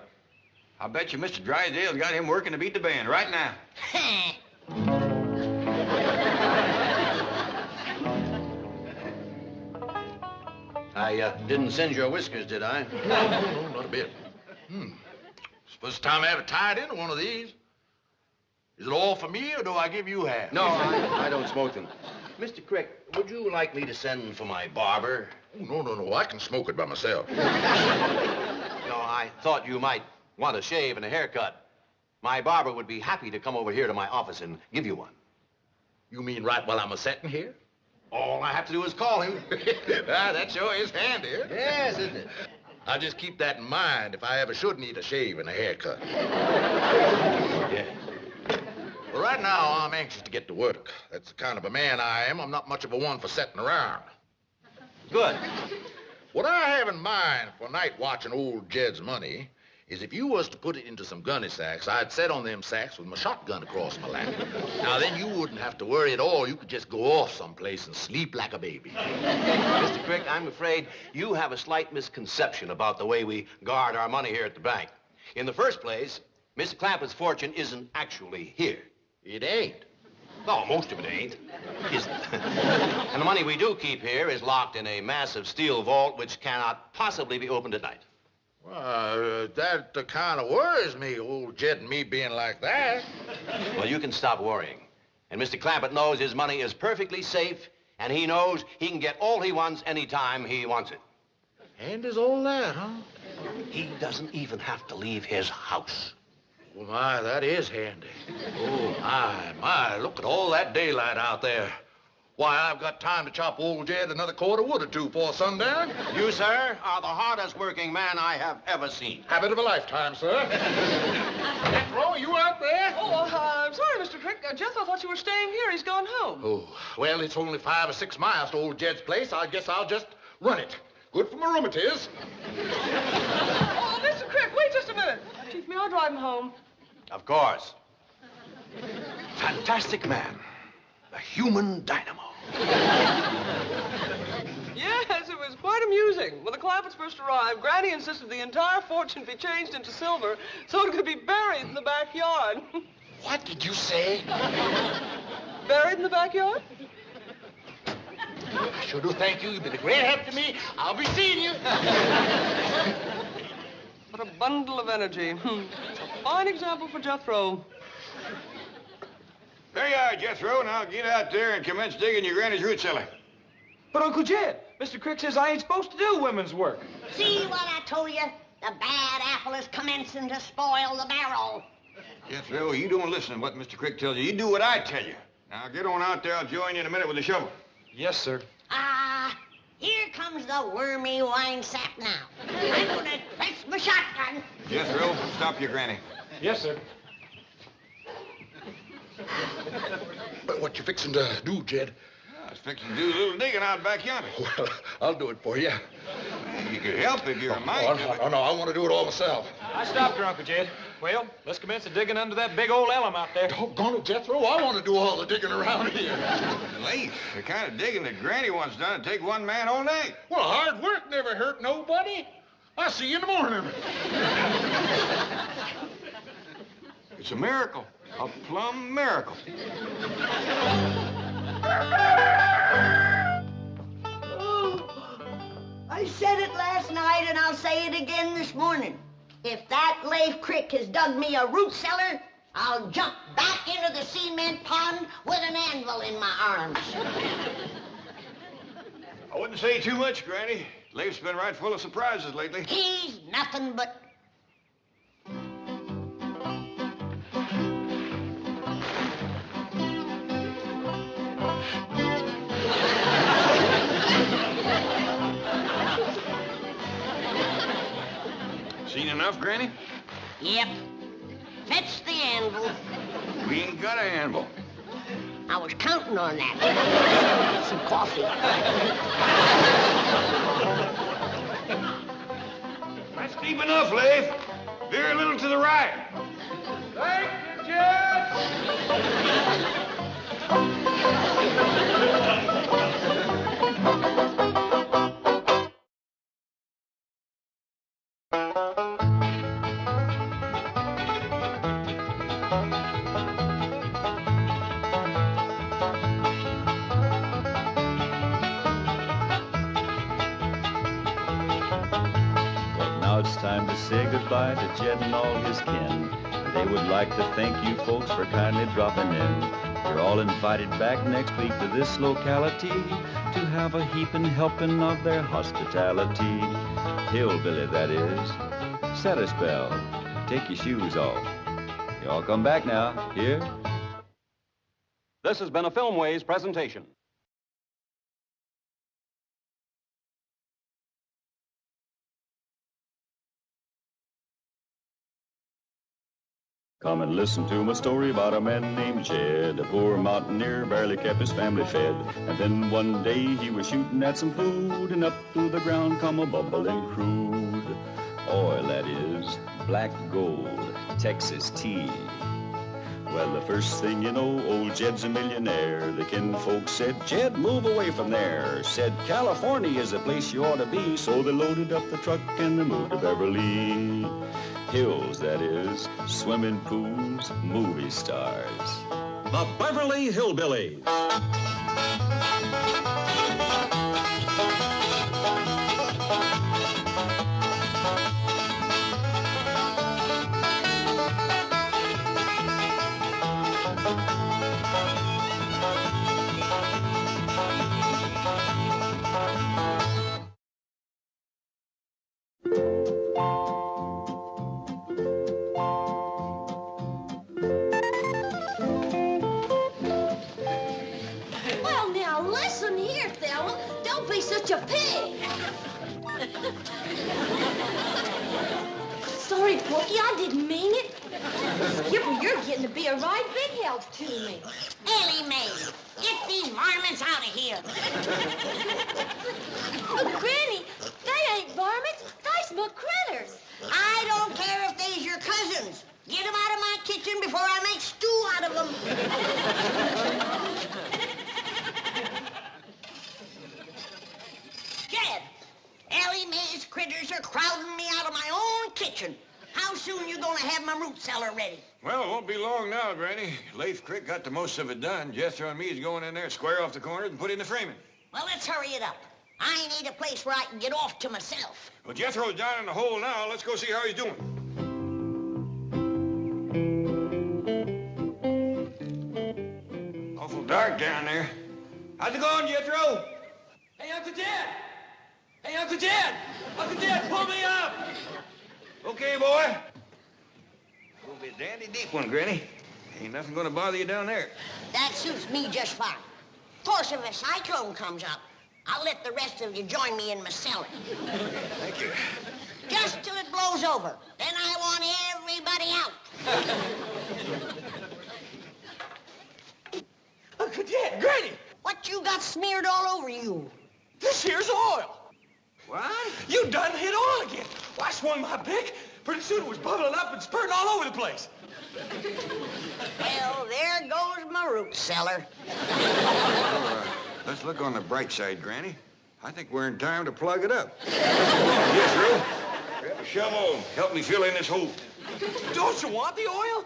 [SPEAKER 4] I'll bet you Mr. Drysdale's got him working to beat the band right now.
[SPEAKER 7] I didn't singe your whiskers, did I?
[SPEAKER 15] No, not a bit. Suppose it's time I have it tied into one of these. Is it all for me, or do I give you half?
[SPEAKER 7] No, I don't smoke them. Mr. Crick, would you like me to send for my barber?
[SPEAKER 15] Oh, no. I can smoke it by myself.
[SPEAKER 7] No, I thought you might want a shave and a haircut. My barber would be happy to come over here to my office and give you one.
[SPEAKER 15] You mean right while I'm a-setting here?
[SPEAKER 7] All I have to do is call him.
[SPEAKER 15] That sure is handy, huh?
[SPEAKER 7] Yes, isn't it?
[SPEAKER 15] I'll just keep that in mind if I ever should need a shave and a haircut.
[SPEAKER 7] Yeah.
[SPEAKER 15] Well, right now, I'm anxious to get to work. That's the kind of a man I am. I'm not much of a one for sitting around.
[SPEAKER 7] Good.
[SPEAKER 15] What I have in mind for night watching old Jed's money is if you was to put it into some gunny sacks, I'd set on them sacks with my shotgun across my lap. Now, then you wouldn't have to worry at all. You could just go off someplace and sleep like a baby.
[SPEAKER 7] Mr. Crick, I'm afraid you have a slight misconception about the way we guard our money here at the bank. In the first place, Mr. Clampett's fortune isn't actually here. It ain't. No, most of it ain't. Isn't. And the money we do keep here is locked in a massive steel vault which cannot possibly be opened at night.
[SPEAKER 15] Well, that kind of worries me, old Jed and me being like that.
[SPEAKER 7] Well, you can stop worrying. And Mr. Clampett knows his money is perfectly safe, and he knows he can get all he wants anytime he wants it.
[SPEAKER 15] And is all that, huh?
[SPEAKER 7] He doesn't even have to leave his house.
[SPEAKER 15] Well, my, that is handy. Oh, my, look at all that daylight out there. Why, I've got time to chop old Jed another cord of wood or two before sundown.
[SPEAKER 7] You, sir, are the hardest working man I have ever seen.
[SPEAKER 15] Habit of a lifetime, sir. Jethro, you out there?
[SPEAKER 8] Oh, I'm sorry, Mr. Crick. Jethro thought you were staying here. He's gone home.
[SPEAKER 15] Oh, well, it's only 5 or 6 miles to old Jed's place. I guess I'll just run it. Good for my rheumatiz.
[SPEAKER 8] Oh, Mr. Crick, wait just a minute. Chief, may I drive him home?
[SPEAKER 7] Of course. Fantastic man. A human dynamo.
[SPEAKER 8] Yes, it was quite amusing. When the Clampetts first arrived, Granny insisted the entire fortune be changed into silver so it could be buried in the backyard.
[SPEAKER 15] What did you say?
[SPEAKER 8] Buried in the backyard?
[SPEAKER 15] I sure do thank you. You've been a great help to me. I'll be seeing you.
[SPEAKER 8] What a bundle of energy. It's a fine example for Jethro.
[SPEAKER 4] There you are, Jethro. Now get out there and commence digging your granny's root cellar.
[SPEAKER 16] But, Uncle Jed, Mr. Crick says I ain't supposed to do women's work.
[SPEAKER 3] See what I told you? The bad apple is commencing to spoil the barrel.
[SPEAKER 4] Jethro, you don't listen to what Mr. Crick tells you. You do what I tell you. Now get on out there. I'll join you in a minute with the shovel.
[SPEAKER 16] Yes, sir.
[SPEAKER 3] Here comes the wormy wine sap now. I'm gonna press my shotgun.
[SPEAKER 4] Jethro, stop your granny.
[SPEAKER 16] Yes, sir.
[SPEAKER 15] But what you fixing to do, Jed?
[SPEAKER 4] I was fixing to do a little digging out back yonder.
[SPEAKER 15] Well, I'll do it for you.
[SPEAKER 4] You could help if you're a mind.
[SPEAKER 15] No, I want to do it all myself.
[SPEAKER 16] I stopped her, Uncle Jed. Well, let's commence the digging under that big old elm out there.
[SPEAKER 15] Doggone it, Jethro. I want to do all the digging around here.
[SPEAKER 4] Lafe, the kind of digging that Granny wants done would take one man all night.
[SPEAKER 15] Well, hard work never hurt nobody. I'll see you in the morning.
[SPEAKER 4] It's a miracle. A plumb miracle.
[SPEAKER 3] I said it last night and I'll say it again this morning. If that Lafe Crick has dug me a root cellar, I'll jump back into the cement pond with an anvil in my arms.
[SPEAKER 4] I wouldn't say too much, Granny. Lafe's been right full of surprises lately.
[SPEAKER 3] He's nothing but...
[SPEAKER 4] Seen enough, Granny?
[SPEAKER 3] Yep. Fetch the anvil.
[SPEAKER 4] We ain't got an anvil.
[SPEAKER 3] I was counting on that. Some coffee.
[SPEAKER 4] That's deep enough, Lafe. Veer a little to the right.
[SPEAKER 16] Thank you, Jed!
[SPEAKER 1] Now it's time to say goodbye to Jed and all his kin. They would like to thank you folks for kindly dropping in. You're all invited back next week to this locality to have a heaping helping of their hospitality. Hillbilly, that is. Set a spell. Take your shoes off. Y'all come back now. Here.
[SPEAKER 2] This has been a Filmways presentation.
[SPEAKER 1] Come and listen to my story about a man named Jed. A poor mountaineer barely kept his family fed. And then one day he was shooting at some food, and up through the ground come a bubbling crude oil, that is, black gold, Texas tea. Well, the first thing you know, old Jed's a millionaire. The kinfolks said, Jed, move away from there. Said, California is the place you ought to be. So they loaded up the truck and they moved to Beverly. Hills, that is. Swimming pools, movie stars.
[SPEAKER 2] The Beverly Hillbillies.
[SPEAKER 18] Well, now, listen here, fella. Don't be such a pig. Sorry, Porky, I didn't mean it. Skipper, you're getting to be a right big help to me.
[SPEAKER 3] Ellie May, get these varmints out of here.
[SPEAKER 18] Oh, Granny, they ain't varmints. They's my critters.
[SPEAKER 3] I don't care if they's your cousins. Get them out of my kitchen before I make stew out of them. Jed, Ellie May's critters are crowding me out of my own kitchen. How soon you gonna have my root cellar ready?
[SPEAKER 4] Well, it won't be long now, Granny. Lafe Creek got the most of it done. Jethro and me is going in there, square off the corners, and put in the framing.
[SPEAKER 3] Well, let's hurry it up. I need a place where I can get off to myself.
[SPEAKER 4] Well, Jethro's down in the hole now. Let's go see how he's doing. Awful dark down there. How's it going, Jethro?
[SPEAKER 16] Hey, Uncle Jed! Hey, Uncle Jed! Uncle Jed, pull me up!
[SPEAKER 4] Okay, boy. Gonna be a dandy deep one, Granny. Ain't nothing gonna bother you down there.
[SPEAKER 3] That suits me just fine. Of course, if a cyclone comes up, I'll let the rest of you join me in my cellar.
[SPEAKER 4] Thank you.
[SPEAKER 3] Just till it blows over. Then I want everybody out.
[SPEAKER 16] Uncle Jed, Granny!
[SPEAKER 3] What you got smeared all over you?
[SPEAKER 16] This here's oil.
[SPEAKER 4] What?
[SPEAKER 16] You done hit oil again. Well, I swung my pick. Pretty soon it was bubbling up and spurting all over the place.
[SPEAKER 3] Well, there goes my root cellar.
[SPEAKER 4] Let's look on the bright side, Granny. I think we're in time to plug it up. Jethro, grab a shovel and help me fill in this hole.
[SPEAKER 16] Don't you want the oil?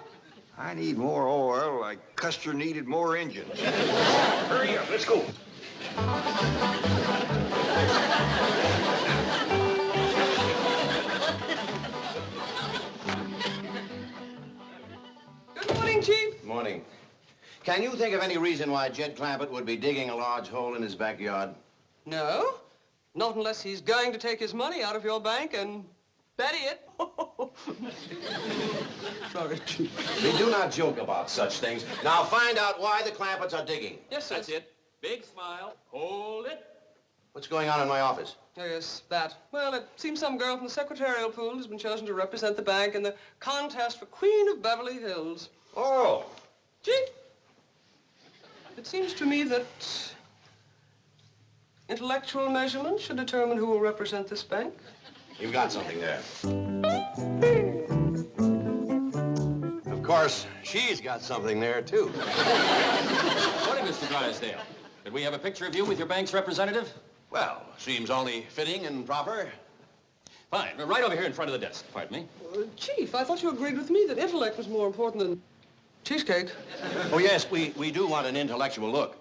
[SPEAKER 4] I need more oil like Custer needed more engines. Hurry up, let's go.
[SPEAKER 8] Good morning, Chief.
[SPEAKER 7] Morning. Can you think of any reason why Jed Clampett would be digging a large hole in his backyard?
[SPEAKER 8] No, not unless he's going to take his money out of your bank and bury it. Sorry, Chief.
[SPEAKER 7] We do not joke about such things. Now find out why the Clampetts are digging.
[SPEAKER 8] Yes, sir.
[SPEAKER 9] That's it. Big smile. Hold it.
[SPEAKER 7] What's going on in my office?
[SPEAKER 8] Oh, yes, that. Well, it seems some girl from the secretarial pool has been chosen to represent the bank in the contest for Queen of Beverly Hills.
[SPEAKER 4] Oh.
[SPEAKER 8] Chief, it seems to me that intellectual measurement should determine who will represent this bank.
[SPEAKER 7] You've got something there. Of course, she's got something there, too.
[SPEAKER 9] Morning, Mr. Drysdale. Could we have a picture of you with your bank's representative?
[SPEAKER 7] Well, seems only fitting and proper.
[SPEAKER 9] Fine. Right over here in front of the desk. Pardon me.
[SPEAKER 8] Chief, I thought you agreed with me that intellect was more important than cheesecake.
[SPEAKER 7] Oh, yes, we do want an intellectual look.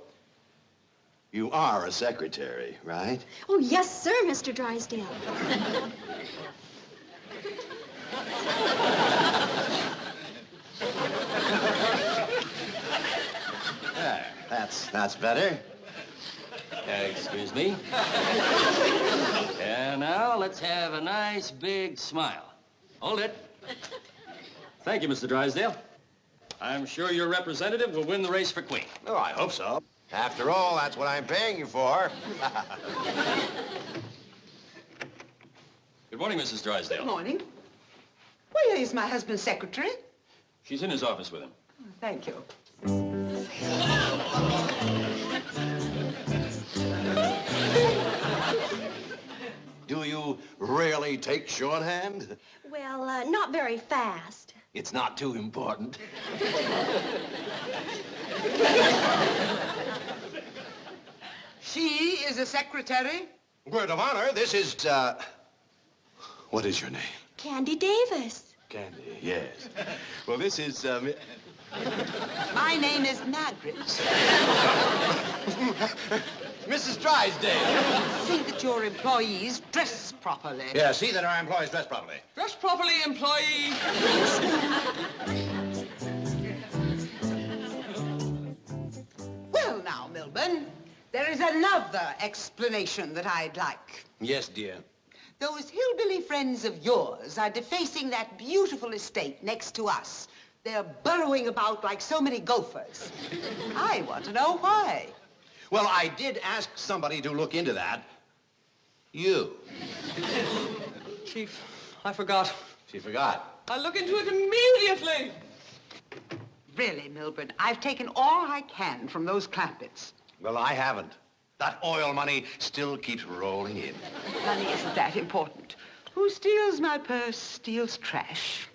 [SPEAKER 7] You are a secretary, right?
[SPEAKER 18] Oh, yes, sir, Mr. Drysdale.
[SPEAKER 7] There, that's better.
[SPEAKER 9] Excuse me. And now let's have a nice big smile. Hold it. Thank you, Mr. Drysdale. I'm sure your representative will win the race for Queen.
[SPEAKER 7] Oh, I hope so. After all, that's what I'm paying you for.
[SPEAKER 9] Good morning, Mrs. Drysdale.
[SPEAKER 11] Good morning. Where is my husband's secretary?
[SPEAKER 9] She's in his office with him.
[SPEAKER 11] Thank you.
[SPEAKER 7] Do you really take shorthand?
[SPEAKER 18] Well, not very fast.
[SPEAKER 7] It's not too important.
[SPEAKER 11] She is a secretary?
[SPEAKER 7] Word of honor, this is, what is your name?
[SPEAKER 18] Candy Davis.
[SPEAKER 7] Candy, yes. Well, this is,
[SPEAKER 11] My name is Margaret.
[SPEAKER 7] Mrs. Drysdale.
[SPEAKER 11] See that your employees dress properly.
[SPEAKER 7] Yeah, see that our employees dress properly.
[SPEAKER 8] Dress properly, employee.
[SPEAKER 11] Well, now, Milburn, there is another explanation that I'd like.
[SPEAKER 7] Yes, dear.
[SPEAKER 11] Those hillbilly friends of yours are defacing that beautiful estate next to us. They're burrowing about like so many gophers. I want to know why.
[SPEAKER 7] Well, I did ask somebody to look into that. You.
[SPEAKER 8] Chief, I forgot.
[SPEAKER 7] She forgot.
[SPEAKER 8] I'll look into it immediately.
[SPEAKER 11] Really, Milburn, I've taken all I can from those Clampetts.
[SPEAKER 7] Well, I haven't. That oil money still keeps rolling in.
[SPEAKER 11] Money isn't that important. Who steals my purse steals trash.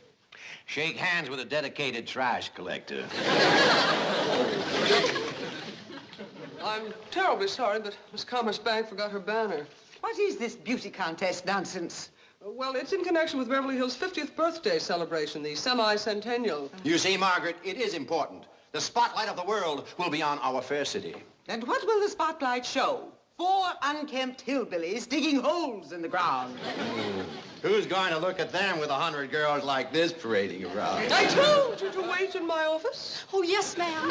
[SPEAKER 7] Shake hands with a dedicated trash collector.
[SPEAKER 8] I'm terribly sorry, but Miss Commerce Bank forgot her banner.
[SPEAKER 11] What is this beauty contest nonsense?
[SPEAKER 8] Well, it's in connection with Beverly Hills' 50th birthday celebration, the semi-centennial.
[SPEAKER 7] You see, Margaret, it is important. The spotlight of the world will be on our fair city.
[SPEAKER 11] And what will the spotlight show? 4 unkempt hillbillies digging holes in the ground.
[SPEAKER 7] Who's going to look at them with 100 girls like this parading around?
[SPEAKER 8] I told you to wait in my office.
[SPEAKER 11] Oh, yes, ma'am.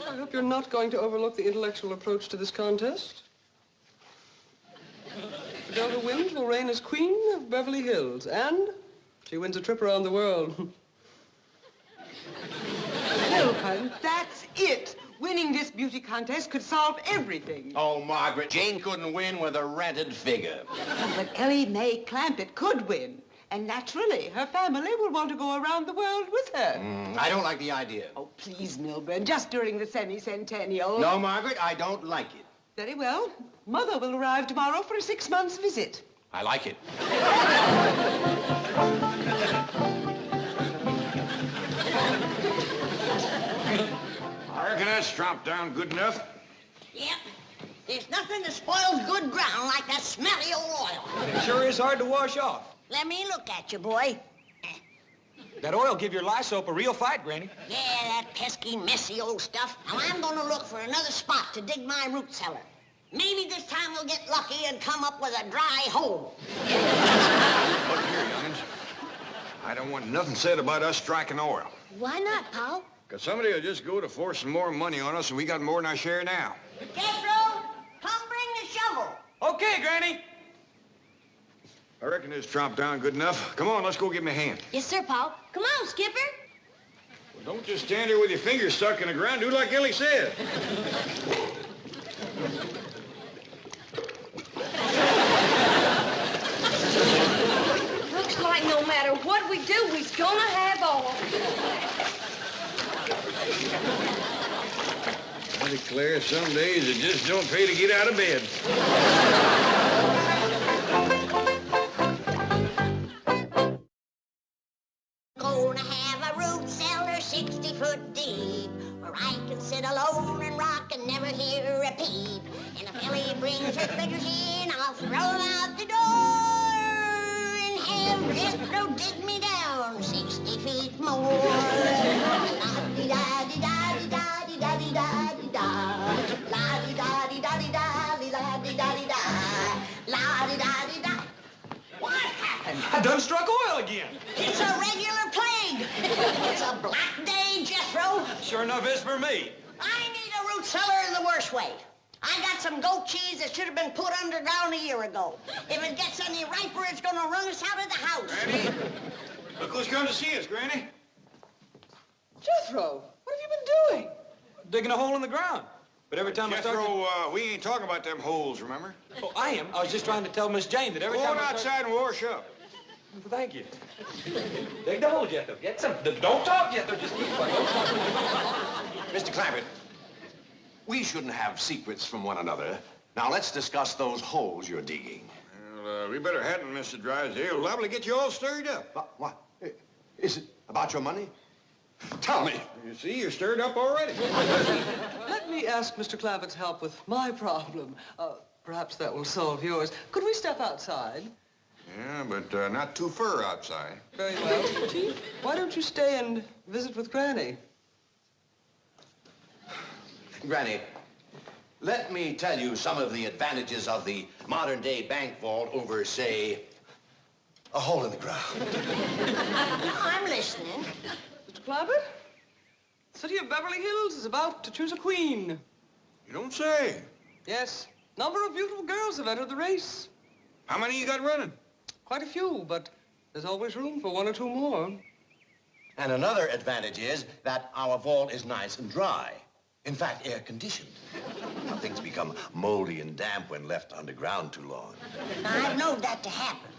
[SPEAKER 8] I hope you're not going to overlook the intellectual approach to this contest. Whoever wins will reign as queen of Beverly Hills, and she wins a trip around the world.
[SPEAKER 11] Milburn, that's it. Winning this beauty contest could solve everything.
[SPEAKER 7] Oh, Margaret, Jane couldn't win with a rented figure.
[SPEAKER 11] But Ellie May Clampett could win. And naturally, her family will want to go around the world with her.
[SPEAKER 7] I don't like the idea.
[SPEAKER 11] Oh, please, Milburn, just during the semi-centennial.
[SPEAKER 7] No, Margaret, I don't like it.
[SPEAKER 11] Very well. Mother will arrive tomorrow for a 6-month visit.
[SPEAKER 7] I like it.
[SPEAKER 4] I reckon that's tromped down good enough.
[SPEAKER 3] Yep. There's nothing that spoils good ground like that smelly old oil.
[SPEAKER 16] It sure is hard to wash off.
[SPEAKER 3] Let me look at you, boy.
[SPEAKER 16] That oil give your lye soap a real fight, Granny.
[SPEAKER 3] Yeah, that pesky, messy old stuff. Now, I'm gonna look for another spot to dig my root cellar. Maybe this time we'll get lucky and come up with a dry hole.
[SPEAKER 4] Look here, young'uns. I don't want nothing said about us striking oil.
[SPEAKER 3] Why not, pal?
[SPEAKER 4] Because somebody will just go to forcing more money on us, and we got more than our share now.
[SPEAKER 3] Jethro, come bring the shovel.
[SPEAKER 16] Okay, Granny.
[SPEAKER 4] I reckon it's tromped down good enough. Come on, let's go give me a hand.
[SPEAKER 3] Yes, sir, pal. Come on, Skipper.
[SPEAKER 4] Well, don't just stand here with your fingers stuck in the ground. Do like Ellie said.
[SPEAKER 14] Looks like no matter what we do, we's gonna have oil.
[SPEAKER 4] I declare, some days it just don't pay to get out of bed.
[SPEAKER 3] Gonna have a root cellar 60 foot deep, where I can sit alone and rock and never hear a peep. And if Ellie brings her treasures in, I'll throw them out the door and have Jethro dig me down 60 feet more. La-di-da-di-da-di-da-di-da-di-da-di-da. La-di-da-di-da-di-da-di-da-di-da-di-da. La-di-da-di-da. What happened?
[SPEAKER 16] I done struck oil again.
[SPEAKER 3] It's a regular plague. It's a black day, Jethro.
[SPEAKER 16] Sure enough is for me.
[SPEAKER 3] I need a root cellar the worst way. I got some goat cheese that should have been put underground a year ago. If it gets any riper, it's gonna run us out of the house.
[SPEAKER 4] Granny, look who's come to see us, Granny.
[SPEAKER 8] Jethro, what have you been doing?
[SPEAKER 16] Digging a hole in the ground. But every time
[SPEAKER 4] Jethro,
[SPEAKER 16] I start
[SPEAKER 4] we ain't talking about them holes, remember?
[SPEAKER 16] Oh, I am. I was just trying to tell Miss Jane that every
[SPEAKER 4] Go
[SPEAKER 16] time
[SPEAKER 4] on
[SPEAKER 16] I
[SPEAKER 4] outside and wash up.
[SPEAKER 16] Thank you. Dig the hole, Jethro. Get some. Don't talk, Jethro. Just keep quiet. Don't talk.
[SPEAKER 7] Mr. Clampett, we shouldn't have secrets from one another. Now, let's discuss those holes you're digging.
[SPEAKER 4] Well, we better hadn't, Mr. Drysdale. It'll liable to get you all stirred up.
[SPEAKER 7] What? Is it about your money? Tell me.
[SPEAKER 4] You see, you're stirred up already.
[SPEAKER 8] Let me ask Mr. Clampett's help with my problem. Perhaps that will solve yours. Could we step outside?
[SPEAKER 4] Yeah, but not too fur outside.
[SPEAKER 8] Very well. Chief, why don't you stay and visit with Granny?
[SPEAKER 7] Granny, let me tell you some of the advantages of the modern-day bank vault over, say, a hole in the ground.
[SPEAKER 3] I'm listening.
[SPEAKER 8] Mr. Clampett, the city of Beverly Hills is about to choose a queen.
[SPEAKER 4] You don't say.
[SPEAKER 8] Yes. Number of beautiful girls have entered the race.
[SPEAKER 4] How many you got running?
[SPEAKER 8] Quite a few, but there's always room for one or two more.
[SPEAKER 7] And another advantage is that our vault is nice and dry. In fact, air-conditioned. Now, things become moldy and damp when left underground too long.
[SPEAKER 3] I've known that to happen.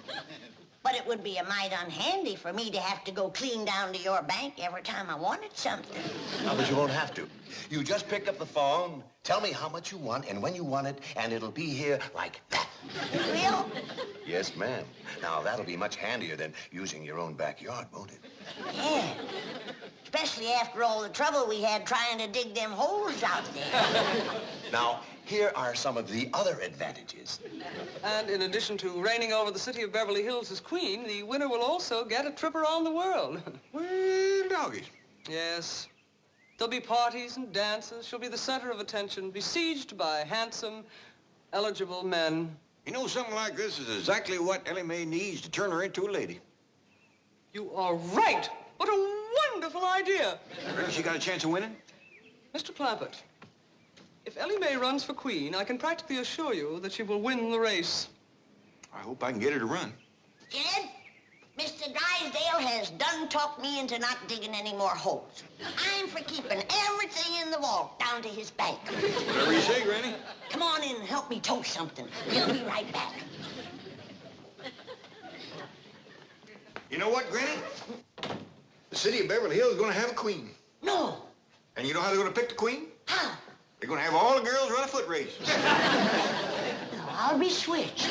[SPEAKER 3] But it would be a mite unhandy for me to have to go clean down to your bank every time I wanted something.
[SPEAKER 7] No, but you won't have to. You just pick up the phone, tell me how much you want and when you want it, and it'll be here like that.
[SPEAKER 3] Real?
[SPEAKER 7] Yes, ma'am. Now, that'll be much handier than using your own backyard, won't it?
[SPEAKER 3] Yeah. Especially after all the trouble we had trying to dig them holes out there.
[SPEAKER 7] Now, here are some of the other advantages.
[SPEAKER 8] And in addition to reigning over the city of Beverly Hills as queen, the winner will also get a trip around the world.
[SPEAKER 4] Well, doggies.
[SPEAKER 8] Yes. There'll be parties and dances. She'll be the center of attention, besieged by handsome, eligible men.
[SPEAKER 4] You know, something like this is exactly what Ellie May needs to turn her into a lady.
[SPEAKER 8] You are right. What a wonderful idea.
[SPEAKER 4] Reckon she got a chance of winning?
[SPEAKER 8] Mr. Clampett, if Ellie May runs for queen, I can practically assure you that she will win the race.
[SPEAKER 4] I hope I can get her to run.
[SPEAKER 3] Jed, Mr. Drysdale has done talked me into not digging any more holes. I'm for keeping everything in the vault down to his bank.
[SPEAKER 4] Whatever you say, Granny.
[SPEAKER 3] Come on in and help me toast something. We'll be right back.
[SPEAKER 4] You know what, Granny? The city of Beverly Hills is going to have a queen.
[SPEAKER 3] No.
[SPEAKER 4] And you know how they're going to pick the queen?
[SPEAKER 3] How?
[SPEAKER 4] They're going to have all the girls run a foot race.
[SPEAKER 3] I'll be switched.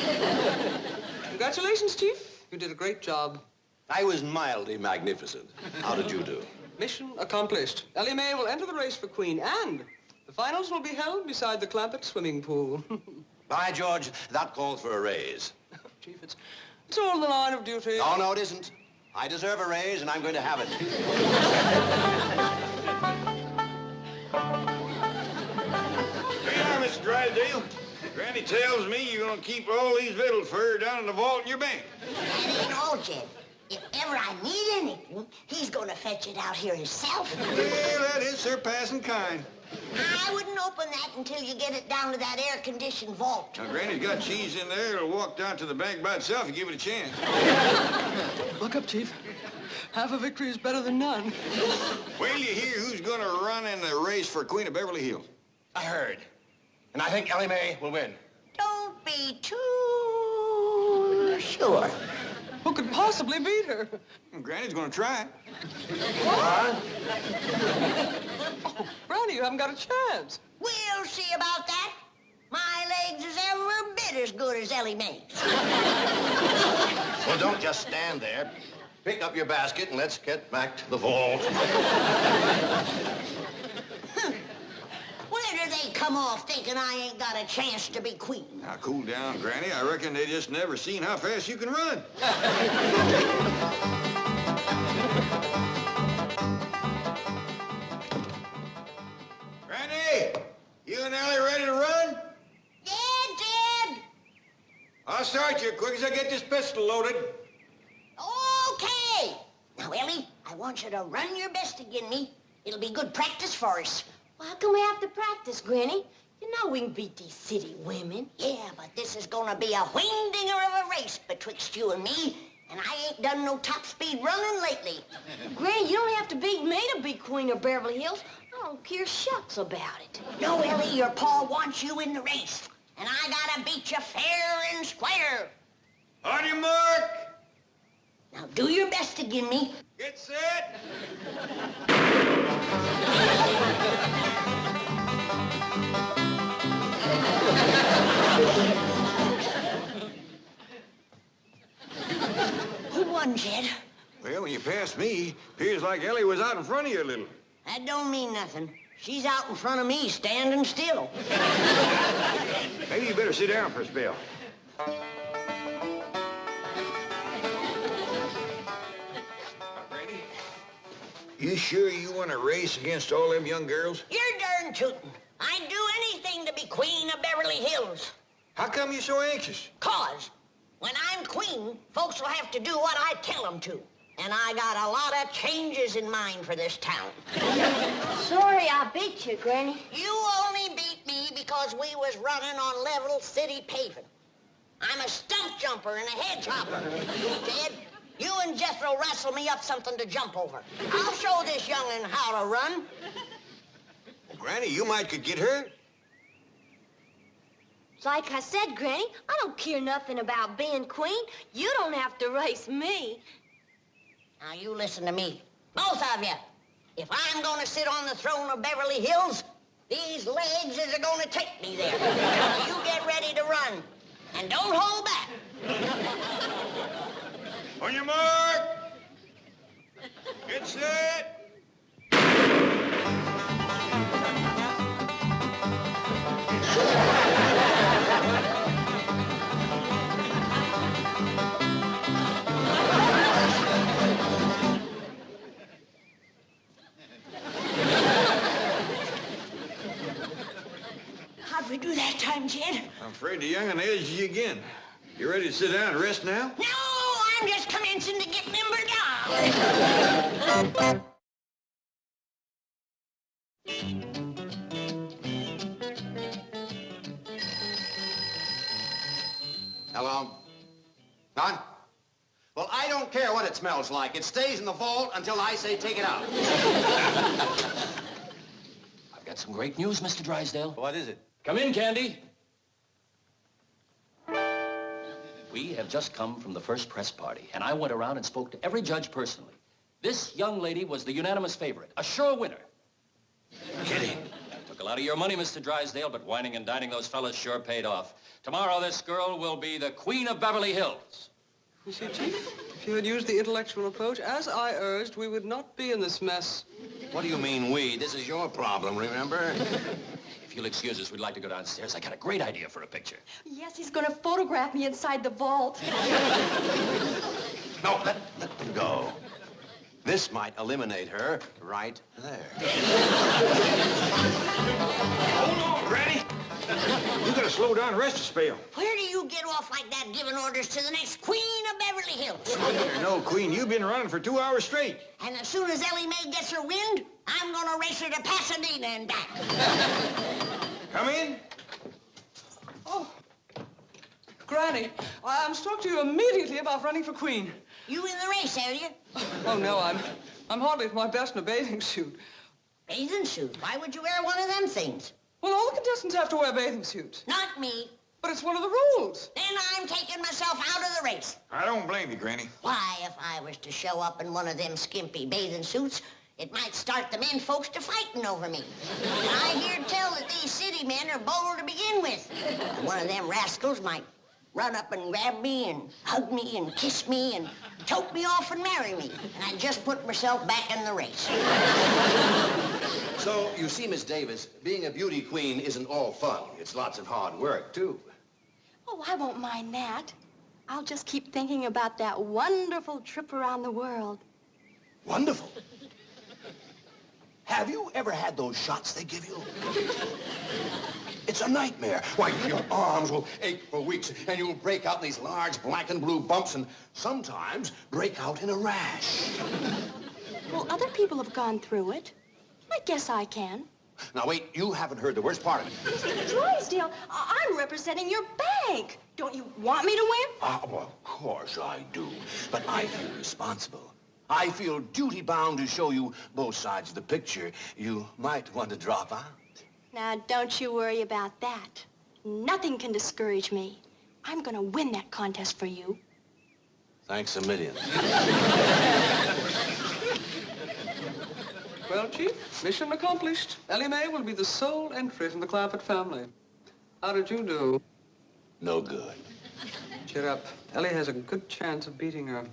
[SPEAKER 8] Congratulations, Chief. You did a great job.
[SPEAKER 7] I was mildly magnificent. How did you do?
[SPEAKER 8] Mission accomplished. Ellie May will enter the race for queen, and the finals will be held beside the Clampett swimming pool.
[SPEAKER 7] By George, that calls for a raise.
[SPEAKER 8] Chief, it's all in the line of duty.
[SPEAKER 7] Oh, no, it isn't. I deserve a raise, and I'm going to have it.
[SPEAKER 4] Here you are, Mr. Drysdale. Granny tells me you're going to keep all these little fur down in the vault in your bank.
[SPEAKER 3] That ain't all, Jed. If ever I need anything, he's gonna fetch it out here himself.
[SPEAKER 4] Well, that is surpassing kind.
[SPEAKER 3] I wouldn't open that until you get it down to that air-conditioned vault.
[SPEAKER 4] Now, Granny's got cheese in there. It'll walk down to the bank by itself if you give it a chance.
[SPEAKER 8] Look up, Chief. Half a victory is better than none.
[SPEAKER 4] Wait till you hear who's going to run in the race for Queen of Beverly Hills.
[SPEAKER 7] I heard. And I think Ellie May will win.
[SPEAKER 3] Don't be too sure.
[SPEAKER 8] Who could possibly beat her?
[SPEAKER 4] Granny's going to try.
[SPEAKER 8] What? Oh, Brownie, you haven't got a chance.
[SPEAKER 3] We'll see about that. My legs is every bit as good as Ellie May's.
[SPEAKER 7] Well, don't just stand there. Pick up your basket and let's get back to the vault.
[SPEAKER 3] Where do they come off thinking I ain't got a chance to be queen?
[SPEAKER 4] Now, cool down, Granny. I reckon they just never seen how fast you can run. Granny, you and Ellie ready to run?
[SPEAKER 3] Yeah, Jed.
[SPEAKER 4] I'll start you quick as I get this pistol loaded.
[SPEAKER 3] Okay. Now, Ellie, I want you to run your best again me. It'll be good practice for us.
[SPEAKER 18] Well, how can we have to practice, Granny? You know we can beat these city women.
[SPEAKER 3] Yeah, but this is gonna be a wing-dinger of a race betwixt you and me, and I ain't done no top-speed running lately.
[SPEAKER 18] Granny, you don't have to beat me to be Queen of Beverly Hills. I don't care shucks about it.
[SPEAKER 3] No, Ellie, your pa wants you in the race, and I gotta beat you fair and square.
[SPEAKER 4] On your mark.
[SPEAKER 3] Now, do your best again me.
[SPEAKER 4] Get set.
[SPEAKER 3] Who won, Jed?
[SPEAKER 4] Well, when you passed me, appears like Ellie was out in front of you a little.
[SPEAKER 3] That don't mean nothing. She's out in front of me, standing still.
[SPEAKER 4] Maybe you better sit down for a spell. You sure you want to race against all them young girls?
[SPEAKER 3] You're darn tootin'. I'd do anything to be queen of Beverly Hills.
[SPEAKER 4] How come you're so anxious?
[SPEAKER 3] 'Cause when I'm queen, folks will have to do what I tell them to. And I got a lot of changes in mind for this town.
[SPEAKER 18] Sorry I beat you, Granny.
[SPEAKER 3] You only beat me because we was running on level city paving. I'm a stump jumper and a hedge hopper. Jed, you and Jethro wrestle me up something to jump over. I'll show this young'un how to run.
[SPEAKER 4] Granny, you might could get hurt.
[SPEAKER 18] Like I said, Granny, I don't care nothing about being queen. You don't have to race me.
[SPEAKER 3] Now, you listen to me. Both of you. If I'm gonna sit on the throne of Beverly Hills, these legs is gonna take me there. Now, you get ready to run. And don't hold back.
[SPEAKER 4] On your mark. Get set.
[SPEAKER 3] How'd we do that time, Jed?
[SPEAKER 4] I'm afraid the young'un edged you again. You ready to sit down and rest now?
[SPEAKER 3] No, I'm just commencing to get limbered down.
[SPEAKER 7] Hello? Don? Well, I don't care what it smells like. It stays in the vault until I say take it out.
[SPEAKER 20] I've got some great news, Mr. Drysdale.
[SPEAKER 7] What is it?
[SPEAKER 20] Come in, Candy. We have just come from the first press party, and I went around and spoke to every judge personally. This young lady was the unanimous favorite, a sure winner.
[SPEAKER 7] Kidding.
[SPEAKER 20] Took a lot of your money, Mr. Drysdale, but whining and dining those fellas sure paid off. Tomorrow, this girl will be the queen of Beverly Hills.
[SPEAKER 8] You see, Chief, if you had used the intellectual approach, as I urged, we would not be in this mess.
[SPEAKER 7] What do you mean, we? This is your problem, remember?
[SPEAKER 20] If you'll excuse us, we'd like to go downstairs. I got a great idea for a picture.
[SPEAKER 14] Yes, he's going to photograph me inside the vault.
[SPEAKER 7] No, let them go. This might eliminate her right there.
[SPEAKER 4] Hold on, Granny. You gotta slow down and rest a spell.
[SPEAKER 3] Where do you get off like that giving orders to the next queen of Beverly Hills?
[SPEAKER 4] You're no queen. You've been running for 2 hours straight.
[SPEAKER 3] And as soon as Ellie May gets her wind, I'm gonna race her to Pasadena and back.
[SPEAKER 4] Come in.
[SPEAKER 8] Oh, Granny, I'm to talk to you immediately about running for queen.
[SPEAKER 3] You in the race, are you?
[SPEAKER 8] Oh, no, I'm hardly at my best in a bathing suit.
[SPEAKER 3] Bathing suit? Why would you wear one of them things?
[SPEAKER 8] Well, all the contestants have to wear bathing suits.
[SPEAKER 3] Not me.
[SPEAKER 8] But it's one of the rules.
[SPEAKER 3] Then I'm taking myself out of the race.
[SPEAKER 4] I don't blame you, Granny.
[SPEAKER 3] Why, if I was to show up in one of them skimpy bathing suits, it might start the men folks to fighting over me. And I hear tell that these city men are bold to begin with. And one of them rascals might run up and grab me and hug me and kiss me and choke me off and marry me. And I just put myself back in the race.
[SPEAKER 7] So, you see, Miss Davis, being a beauty queen isn't all fun. It's lots of hard work, too.
[SPEAKER 14] Oh, I won't mind that. I'll just keep thinking about that wonderful trip around the world.
[SPEAKER 7] Wonderful. Have you ever had those shots they give you? It's a nightmare. Why, your arms will ache for weeks, and you'll break out in these large black and blue bumps, and sometimes break out in a rash.
[SPEAKER 14] Well, other people have gone through it. I guess I can.
[SPEAKER 7] Now, wait, you haven't heard the worst part of it.
[SPEAKER 14] Mr. Drysdale, I'm representing your bank. Don't you want me to win?
[SPEAKER 7] Well, of course I do, but I feel responsible. I feel duty-bound to show you both sides of the picture. You might want to drop out.
[SPEAKER 14] Now, don't you worry about that. Nothing can discourage me. I'm going to win that contest for you.
[SPEAKER 7] Thanks a million.
[SPEAKER 8] Well, Chief, mission accomplished. Ellie May will be the sole entry from the Clampett family. How did you do?
[SPEAKER 7] No good.
[SPEAKER 8] Cheer up. Ellie has a good chance of beating her.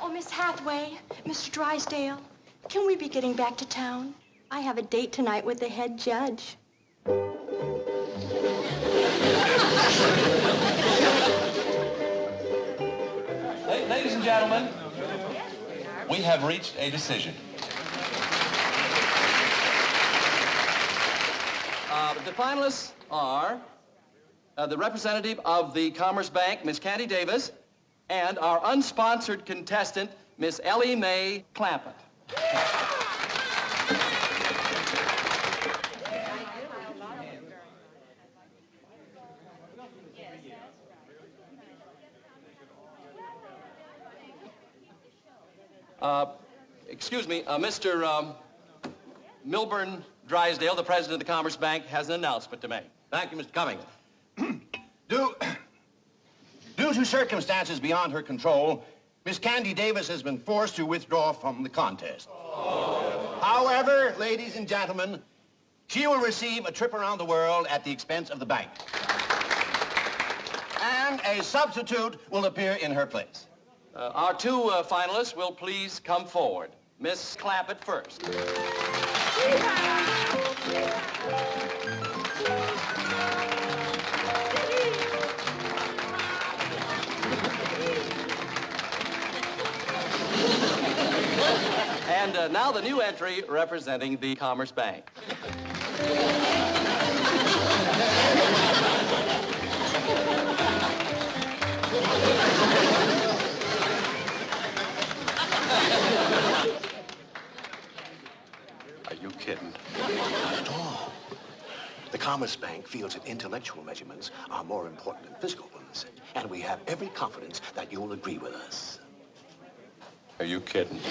[SPEAKER 14] Oh, Miss Hathaway, Mr. Drysdale, can we be getting back to town? I have a date tonight with the head judge.
[SPEAKER 22] Ladies and gentlemen, we have reached a decision.
[SPEAKER 20] The finalists are the representative of the Commerce Bank, Miss Candy Davis, and our unsponsored contestant, Miss Ellie May Clampett. Excuse me, Mr. Milburn Drysdale, the president of the Commerce Bank, has an announcement to make.
[SPEAKER 7] Thank you, Mr. Cummings. Due to circumstances beyond her control, Miss Candy Davis has been forced to withdraw from the contest. However, ladies and gentlemen, she will receive a trip around the world at the expense of the bank. And a substitute will appear in her place.
[SPEAKER 20] Our two finalists will please come forward. Miss Clampett first. And now the new entry representing the Commerce Bank.
[SPEAKER 7] Are you kidding? Not at all. The Commerce Bank feels that intellectual measurements are more important than physical ones, and we have every confidence that you'll agree with us.
[SPEAKER 20] Are you kidding?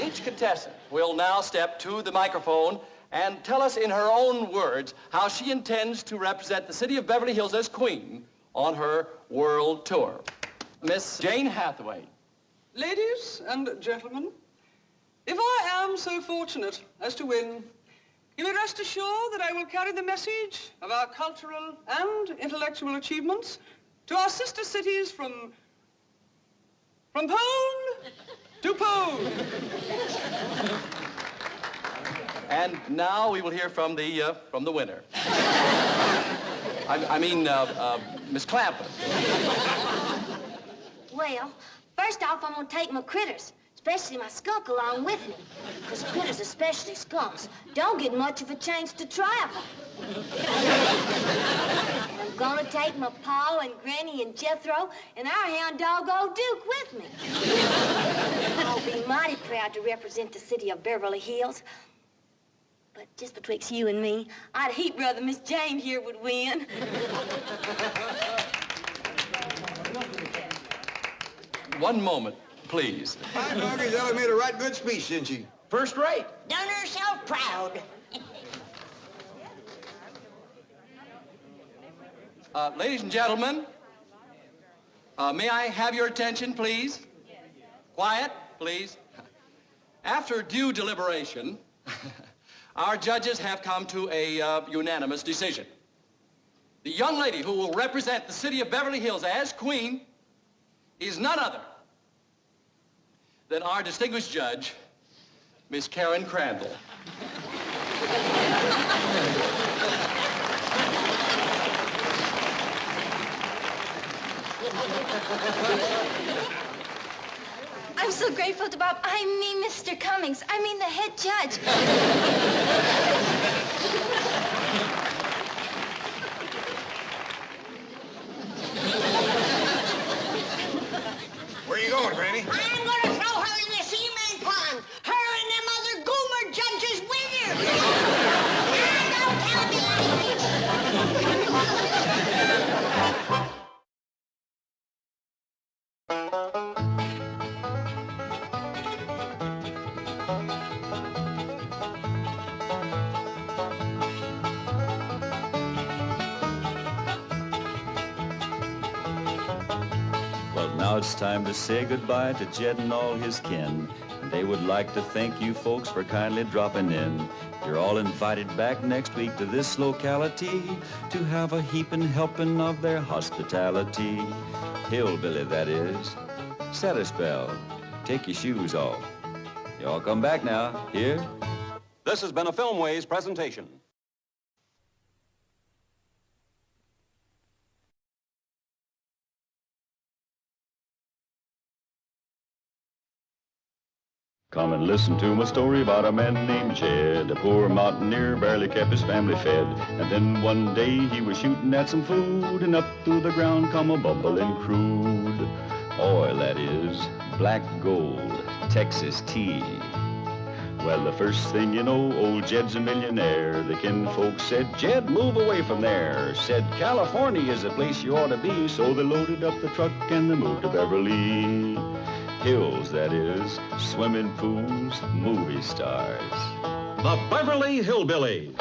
[SPEAKER 20] Each contestant will now step to the microphone and tell us in her own words how she intends to represent the city of Beverly Hills as queen on her world tour. Miss Jane Hathaway.
[SPEAKER 8] Ladies and gentlemen, if I am so fortunate as to win, you may rest assured that I will carry the message of our cultural and intellectual achievements to our sister cities from pole to pole.
[SPEAKER 20] And now we will hear from the winner. I mean, Miss Clampett.
[SPEAKER 18] Well, first off, I'm gonna take my critters, especially my skunk, along with me. Because critters, especially skunks, don't get much of a chance to travel. And I'm gonna take my Pa and Granny and Jethro and our hound dog, old Duke, with me. I'll be mighty proud to represent the city of Beverly Hills. But just betwixt you and me, I'd heap rather Miss Jane here would win.
[SPEAKER 20] One moment, please.
[SPEAKER 4] My doggy's Ellie made a right good speech, didn't she?
[SPEAKER 20] First rate.
[SPEAKER 3] Done herself proud.
[SPEAKER 20] Ladies and gentlemen, may I have your attention, please? Quiet, please. After due deliberation, our judges have come to a unanimous decision. The young lady who will represent the city of Beverly Hills as queen is none other than our distinguished judge, Miss Karen Crandall.
[SPEAKER 14] I'm so grateful to Bob. I mean, Mr. Cummings. I mean, the head judge.
[SPEAKER 4] Where you going, Granny?
[SPEAKER 3] I'm gonna throw her in the cement pond. Her and them other goomer judges with her. Now, don't tell me
[SPEAKER 1] Well, now it's time to say goodbye to Jed and all his kin. And they would like to thank you folks for kindly dropping in. You're all invited back next week to this locality to have a heaping helping of their hospitality. Hillbilly, that is. Set a spell. Take your shoes off. Y'all come back now. Here?
[SPEAKER 2] This has been a Filmways presentation.
[SPEAKER 1] Come and listen to my story about a man named Jed. A poor mountaineer barely kept his family fed. And then one day he was shooting at some food, and up through the ground come a bubbling crude oil, that is, black gold, Texas tea. Well, the first thing you know, old Jed's a millionaire. The kinfolk said, Jed, move away from there. Said, California is the place you ought to be. So they loaded up the truck and they moved to Beverly Hills, that is, swimming pools, movie stars.
[SPEAKER 2] The Beverly Hillbillies.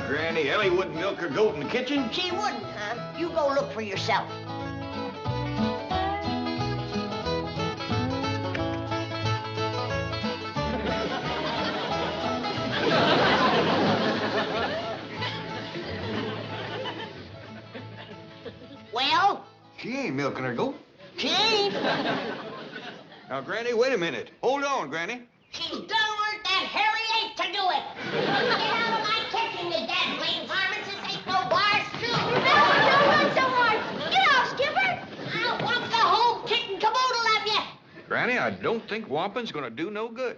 [SPEAKER 4] Granny, Ellie wouldn't milk her goat in the kitchen?
[SPEAKER 3] She wouldn't, huh? You go look for yourself. Well?
[SPEAKER 4] She ain't milking her goat.
[SPEAKER 3] She ain't.
[SPEAKER 4] Now, Granny, wait a minute. Hold on, Granny.
[SPEAKER 3] She's done learned that hairy ape to do it. Get out of my kitchen, you dead blame varmints. This ain't no bar stool. Don't run so hard. Get off, Skipper. I'll want the whole kit and caboodle of you.
[SPEAKER 4] Granny, I don't think whomping's gonna do no good.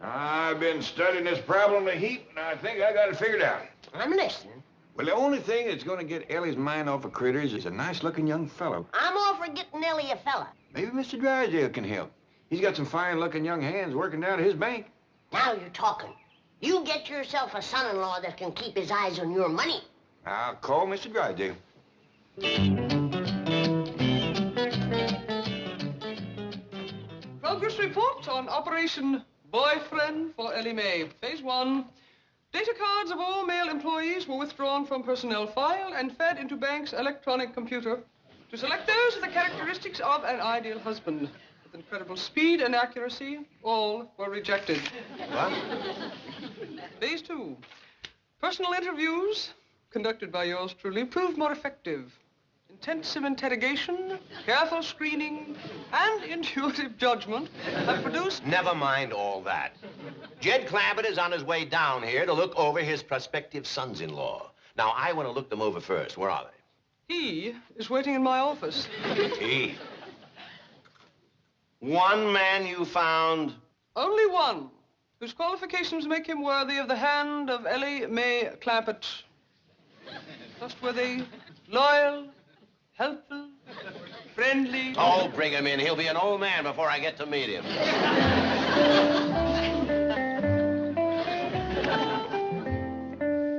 [SPEAKER 4] I've been studying this problem a heap, and I think I got it figured out.
[SPEAKER 3] I'm listening.
[SPEAKER 4] Well, the only thing that's gonna get Ellie's mind off of critters is a nice-looking young fellow.
[SPEAKER 3] I'm all for getting Ellie a fella.
[SPEAKER 4] Maybe Mr. Drysdale can help. He's got some fine-looking young hands working down at his bank.
[SPEAKER 3] Now you're talking. You get yourself a son-in-law that can keep his eyes on your money.
[SPEAKER 4] I'll call Mr. Drysdale.
[SPEAKER 8] Progress report on Operation Boyfriend for Ellie May. Phase 1. Data cards of all male employees were withdrawn from personnel file and fed into bank's electronic computer to select those with the characteristics of an ideal husband. With incredible speed and accuracy, all were rejected.
[SPEAKER 7] What?
[SPEAKER 8] Phase 2. Personal interviews, conducted by yours truly, proved more effective. Intensive interrogation, careful screening, and intuitive judgment have produced...
[SPEAKER 7] Never mind all that. Jed Clampett is on his way down here to look over his prospective sons-in-law. Now, I want to look them over first. Where are they?
[SPEAKER 8] He is waiting in my office.
[SPEAKER 7] He? One man you found?
[SPEAKER 8] Only one, whose qualifications make him worthy of the hand of Ellie May Clampett. Trustworthy, loyal, helpful, friendly.
[SPEAKER 7] Oh, bring him in. He'll be an old man before I get to meet him.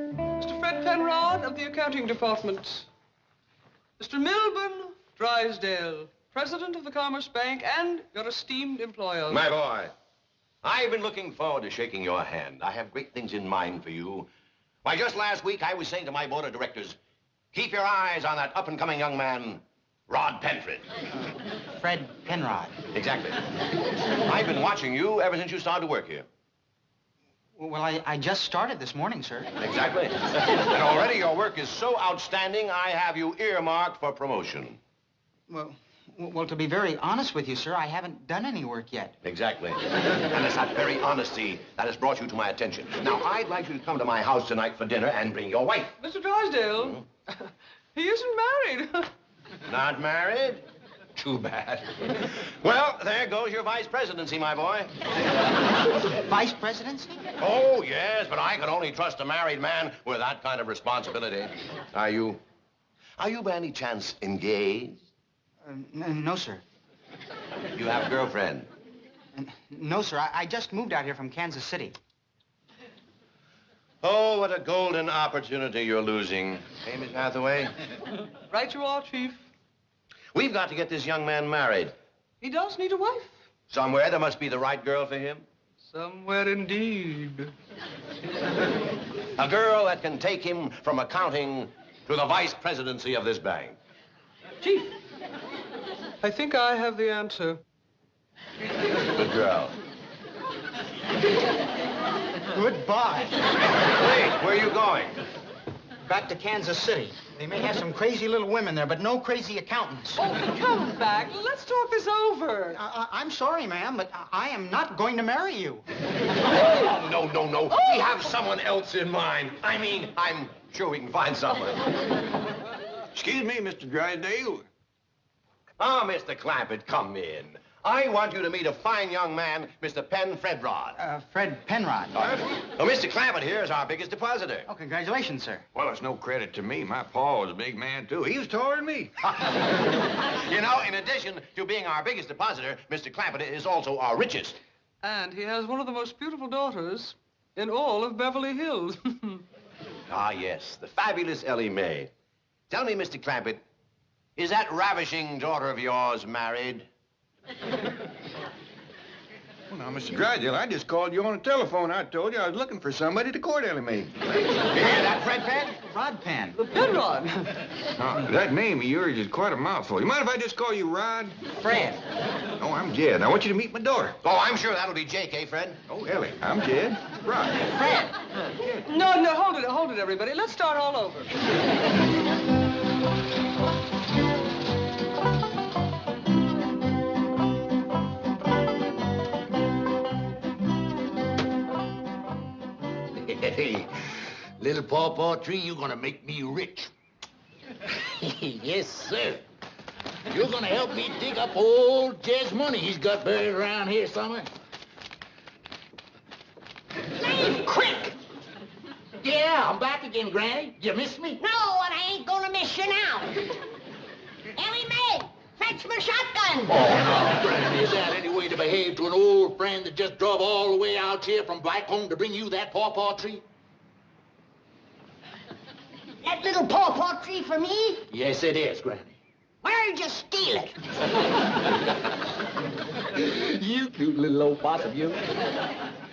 [SPEAKER 8] Mr. Fred Penrod of the accounting department. Mr. Milburn Drysdale, president of the Commerce Bank and your esteemed employer.
[SPEAKER 7] My boy, I've been looking forward to shaking your hand. I have great things in mind for you. Why, just last week, I was saying to my board of directors, keep your eyes on that up-and-coming young man, Rod Penfred.
[SPEAKER 12] Fred Penrod.
[SPEAKER 7] Exactly. I've been watching you ever since you started to work here.
[SPEAKER 12] Well, I just started this morning, sir.
[SPEAKER 7] Exactly. And already your work is so outstanding, I have you earmarked for promotion.
[SPEAKER 12] Well, to be very honest with you, sir, I haven't done any work yet.
[SPEAKER 7] Exactly. And it's that very honesty that has brought you to my attention. Now, I'd like you to come to my house tonight for dinner and bring your wife.
[SPEAKER 8] Mr. Drysdale, he isn't married.
[SPEAKER 7] Not married? Too bad. Well, there goes your vice presidency, my boy.
[SPEAKER 12] Vice presidency?
[SPEAKER 7] Oh, yes, but I can only trust a married man with that kind of responsibility. Are you by any chance engaged?
[SPEAKER 12] No, sir.
[SPEAKER 7] You have a girlfriend?
[SPEAKER 12] No, sir. I just moved out here from Kansas City.
[SPEAKER 7] Oh, what a golden opportunity you're losing. Hey, Miss Hathaway?
[SPEAKER 8] Right you are, Chief.
[SPEAKER 7] We've got to get this young man married.
[SPEAKER 8] He does need a wife.
[SPEAKER 7] Somewhere there must be the right girl for him.
[SPEAKER 8] Somewhere indeed.
[SPEAKER 7] A girl that can take him from accounting to the vice presidency of this bank.
[SPEAKER 8] Chief, I think I have the answer.
[SPEAKER 7] Good girl.
[SPEAKER 12] Goodbye.
[SPEAKER 7] Wait, where are you going?
[SPEAKER 12] Back to Kansas City. They may have some crazy little women there, but no crazy accountants.
[SPEAKER 8] Oh, come back. Let's talk this over.
[SPEAKER 12] I'm sorry, ma'am, but I am not going to marry you.
[SPEAKER 7] Oh, no. We have someone else in mind. I mean, I'm sure we can find someone.
[SPEAKER 4] Excuse me, Mr. Drysdale.
[SPEAKER 7] Ah, Mr. Clampett, come in. I want you to meet a fine young man, Mr. Penn Fredrod.
[SPEAKER 12] Fred Penrod.
[SPEAKER 7] Well, Mr. Clampett here is our biggest depositor.
[SPEAKER 12] Oh, congratulations, sir.
[SPEAKER 4] Well, it's no credit to me. My pa was a big man, too. He was taller than me.
[SPEAKER 7] You know, in addition to being our biggest depositor, Mr. Clampett is also our richest.
[SPEAKER 8] And he has one of the most beautiful daughters in all of Beverly Hills.
[SPEAKER 7] Ah, yes, the fabulous Ellie May. Tell me, Mr. Clampett, is that ravishing daughter of yours married?
[SPEAKER 4] Well, now, Mr. Drysdale, I just called you on the telephone. I told you I was looking for somebody to court Ellie May.
[SPEAKER 7] You hear that, Fred Penn?
[SPEAKER 12] Rod Penn.
[SPEAKER 8] The Penrod.
[SPEAKER 4] That name of yours is quite a mouthful. You mind if I just call you Rod?
[SPEAKER 12] Fred.
[SPEAKER 4] Oh, I'm Jed. I want you to meet my daughter.
[SPEAKER 7] Oh, I'm sure that'll be J.K., Fred.
[SPEAKER 4] Oh, Ellie. I'm Jed. Rod.
[SPEAKER 12] Fred.
[SPEAKER 8] No, hold it, everybody. Let's start all over.
[SPEAKER 15] Hey, little pawpaw tree, you're gonna make me rich. Yes, sir. You're gonna help me dig up old Jed's money he's got buried around here somewhere.
[SPEAKER 3] Leave quick!
[SPEAKER 15] Yeah, I'm back again, Granny. You miss me?
[SPEAKER 3] No, and I ain't gonna miss you now. Ellie May, fetch my shotgun.
[SPEAKER 15] Oh, no, Granny, is that any way to behave to an old friend that just drove all the way out here from back home to bring you that pawpaw tree?
[SPEAKER 3] That little pawpaw tree for me?
[SPEAKER 15] Yes, it is, Granny.
[SPEAKER 3] Where'd you steal it?
[SPEAKER 15] You cute little old possum, you.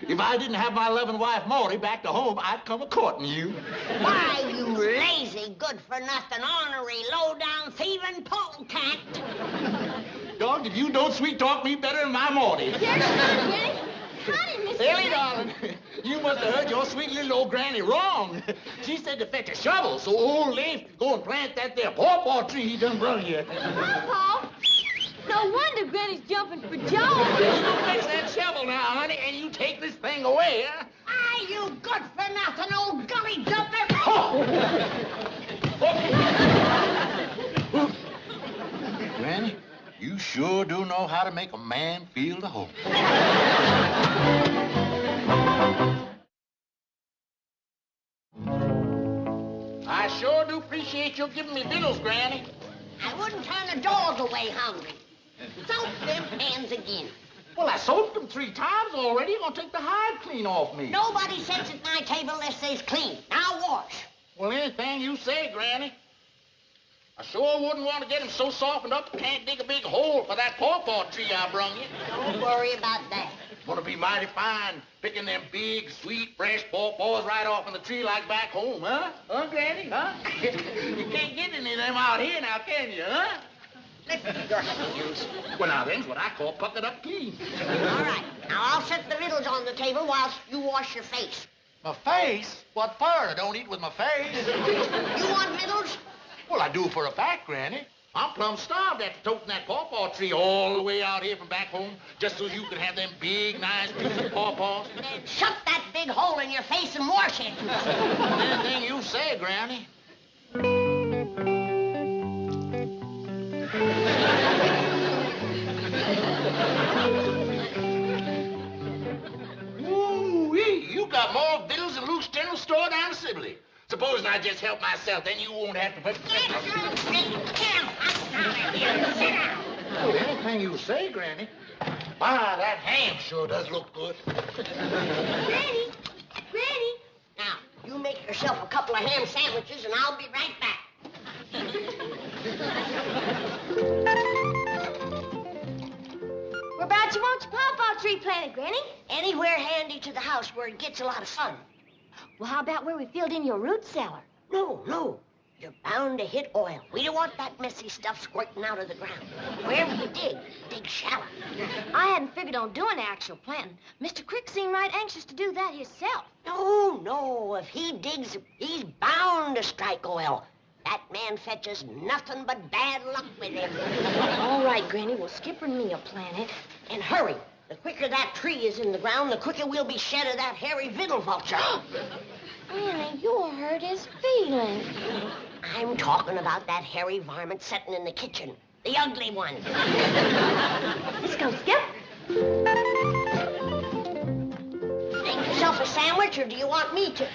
[SPEAKER 15] If I didn't have my loving wife, Morty, back to home, I'd come a-courting you.
[SPEAKER 3] Why, you lazy, good-for-nothing, ornery, low-down, thieving polecat.
[SPEAKER 15] Dog, if you don't sweet-talk me better than my Morty. Ellie, darling, you must have heard your sweet little old granny wrong. She said to fetch a shovel so old Lafe could go and plant that there pawpaw tree he done brung you.
[SPEAKER 18] Pawpaw? No wonder Granny's jumping for Joe.
[SPEAKER 15] You fetch that shovel now, honey, and you take this thing away, huh?
[SPEAKER 3] Ah, you good-for-nothing old gully jumper.
[SPEAKER 15] Granny, you sure do know how to make a man feel the hope. I sure do appreciate you giving me victuals, Granny.
[SPEAKER 3] I wouldn't turn a dog away hungry. Soap them hands again.
[SPEAKER 15] Well, I soaped them 3 times already. You're gonna take the hide clean off me.
[SPEAKER 3] Nobody sits at my table unless they's clean. Now wash.
[SPEAKER 15] Well, anything you say, Granny. I sure wouldn't want to get him so softened up he can't dig a big hole for that pawpaw tree I brung you.
[SPEAKER 3] Don't worry about that.
[SPEAKER 15] Gonna be mighty fine picking them big, sweet, fresh pawpaws right off in the tree like back home, huh? Huh, Granny? Huh? You can't get any of them out here now, can you, huh?
[SPEAKER 3] Lift your hands.
[SPEAKER 15] Well, now, them's what I call puckered up clean.
[SPEAKER 3] All right. Now, I'll set the victuals on the table whilst you wash your face.
[SPEAKER 15] My face? What for? I don't eat with my face.
[SPEAKER 3] You want victuals?
[SPEAKER 15] Well, I do for a fact, Granny. I'm plumb starved after toting that pawpaw tree all the way out here from back home just so you could have them big, nice pieces of pawpaws.
[SPEAKER 3] Then shut that big hole in your face and wash it.
[SPEAKER 15] Anything you say, Granny. Ooh-wee, you got more victuals than Luke's General Store down the Sibley. Supposing I just help myself, then you won't have to put...
[SPEAKER 3] Get your big tail out of here. Sit down.
[SPEAKER 15] Well, anything you say, Granny. My, that ham sure does look good.
[SPEAKER 3] Granny. Now, you make yourself a couple of ham sandwiches, and I'll be right back.
[SPEAKER 18] Whereabouts you want your pawpaw tree planted, Granny?
[SPEAKER 3] Anywhere handy to the house where it gets a lot of sun.
[SPEAKER 18] Well, how about where we filled in your root cellar?
[SPEAKER 3] No. you're bound to hit oil. We don't want that messy stuff squirting out of the ground. Wherever you dig shallow.
[SPEAKER 18] I hadn't figured on doing actual planting. Mr. Crick seemed right anxious to do that himself.
[SPEAKER 3] No. If he digs, he's bound to strike oil. That man fetches nothing but bad luck with him.
[SPEAKER 18] All right, Granny. Well, Skipper and me'll plant it.
[SPEAKER 3] And hurry. The quicker that tree is in the ground, the quicker we'll be shed of that hairy victual vulture.
[SPEAKER 18] Granny, you'll hurt his feelings.
[SPEAKER 3] I'm talking about that hairy varmint sitting in the kitchen. The ugly one.
[SPEAKER 18] Let's go, Skip.
[SPEAKER 3] Make yourself a sandwich, or do you want me to?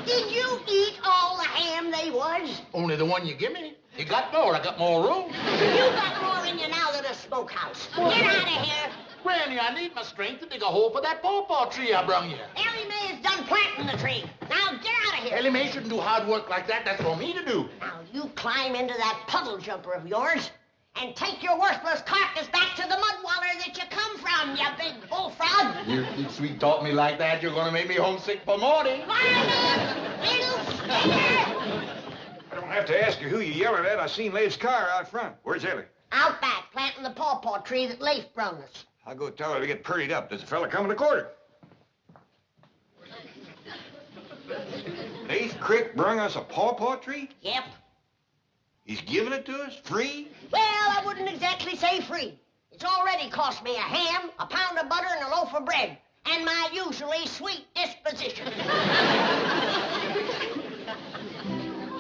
[SPEAKER 3] Did you eat all the ham they was?
[SPEAKER 15] Only the one you give me. You got more. I got more room.
[SPEAKER 3] You got more in you now than a smokehouse. Get out of here.
[SPEAKER 15] Granny, I need my strength to dig a hole for that pawpaw tree I brung you.
[SPEAKER 3] Ellie May is done planting the tree. Now get out of here.
[SPEAKER 15] Ellie May shouldn't do hard work like that. That's for me to do.
[SPEAKER 3] Now you climb into that puddle jumper of yours and take your worthless carcass back to the mud water that you come from, you big bullfrog.
[SPEAKER 15] You keep sweet talking me like that, you're gonna make me homesick for Morty.
[SPEAKER 4] I don't have to ask you who you yelling at. I seen Lafe's car out front. Where's Ellie?
[SPEAKER 3] Out back, planting the pawpaw tree that Lafe brung us.
[SPEAKER 4] I'll go tell her to get purdied up. There's a fella coming to court her. Lafe Crick brung us a pawpaw tree?
[SPEAKER 3] Yep.
[SPEAKER 4] He's giving it to us free?
[SPEAKER 3] Well, I wouldn't exactly say free. It's already cost me a ham, a pound of butter, and a loaf of bread, and my usually sweet disposition.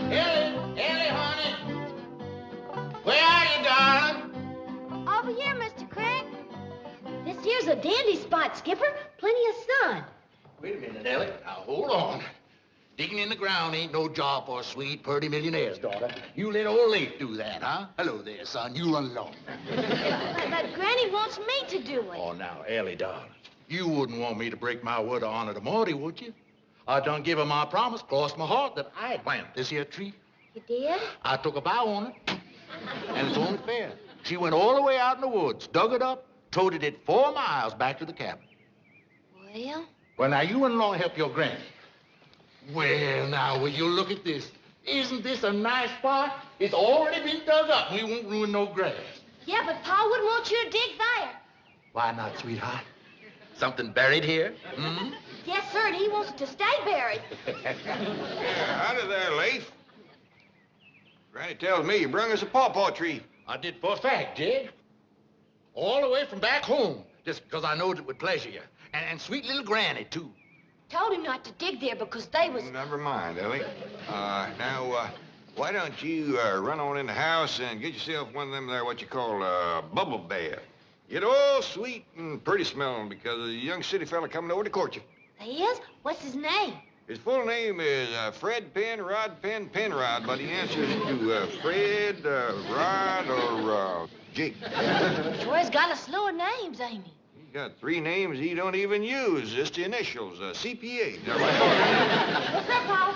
[SPEAKER 15] Ellie, honey. Where are you, darling?
[SPEAKER 18] Over here, Mr. Crick. This here's a dandy spot, Skipper. Plenty of sun.
[SPEAKER 15] Wait a minute, Ellie. Now, hold on. Digging in the ground ain't no job for a sweet, purty millionaire's daughter. You let old Lafe do that, huh? Hello there, son. You run along.
[SPEAKER 18] But Granny wants me to do it.
[SPEAKER 15] Oh, now, Ellie, darling. You wouldn't want me to break my word of honor to Morty, would you? I done give her my promise, crossed my heart, that I'd plant this here tree.
[SPEAKER 18] You did?
[SPEAKER 15] I took a vow on it, and it's only fair. She went all the way out in the woods, dug it up, toted it 4 miles back to the cabin.
[SPEAKER 18] Well?
[SPEAKER 15] Well, now, you went along and help your granny. Well, now, will you look at this? Isn't this a nice spot? It's already been dug up. We won't ruin no grass.
[SPEAKER 18] Yeah, but Pa wouldn't want you to dig there.
[SPEAKER 15] Why not, sweetheart? Something buried here? Hmm?
[SPEAKER 18] Yes, sir, and he wants it to stay buried.
[SPEAKER 4] Yeah, out of there, Lafe. Granny tells me you brung us a pawpaw tree.
[SPEAKER 15] I did for a fact, Jed. All the way from back home, just because I knowed it would pleasure you. And sweet little Granny, too.
[SPEAKER 18] Told him not to dig there because they was...
[SPEAKER 4] Never mind, Ellie. Now, why don't you run on in the house and get yourself one of them there, what you call bubble bath. Get all sweet and pretty smelling because a young city fella coming over to court you.
[SPEAKER 18] He is? What's his name?
[SPEAKER 4] His full name is Fred Penrod Penrod, but he answers to Fred, Rod, or Jake.
[SPEAKER 18] Sure, he's got a slew of names, ain't he?
[SPEAKER 4] He's got 3 names he don't even use. Just the initials, CPA.
[SPEAKER 18] What's up, Pa?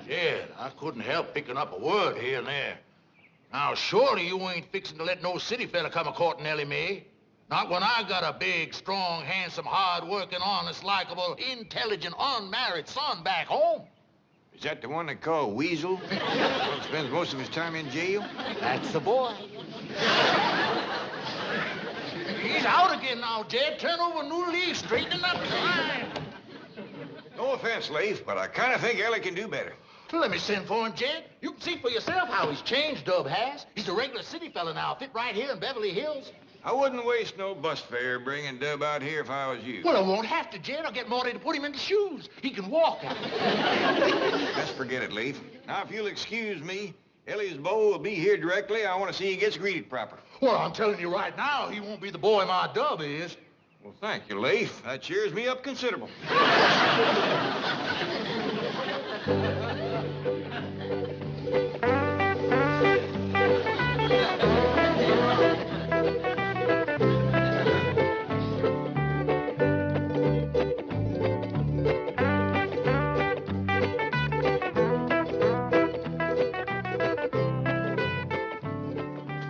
[SPEAKER 15] Jed, I couldn't help picking up a word here and there. Now, surely you ain't fixing to let no city fella come a-courting Ellie May. Not when I got a big, strong, handsome, hard-working, honest, likable, intelligent, unmarried son back home.
[SPEAKER 4] Is that the one they call Weasel? Who spends most of his time in jail?
[SPEAKER 15] That's the boy. He's out again now, Jed. Turn over a new leaf, straightening up his line.
[SPEAKER 4] No offense, Lafe, but I kind of think Ellie can do better.
[SPEAKER 15] Well, let me send for him, Jed. You can see for yourself how he's changed, Dub has. He's a regular city fella now, fit right here in Beverly Hills.
[SPEAKER 4] I wouldn't waste no bus fare bringing Dub out here if I was you.
[SPEAKER 15] Well, I won't have to, Jed. I'll get Morty to put him in the shoes. He can walk out.
[SPEAKER 4] Just forget it, Lafe. Now, if you'll excuse me, Ellie's beau will be here directly. I want to see he gets greeted proper.
[SPEAKER 15] Well, I'm telling you right now, he won't be the boy my Dub is.
[SPEAKER 4] Well, thank you, Lafe. That cheers me up considerable.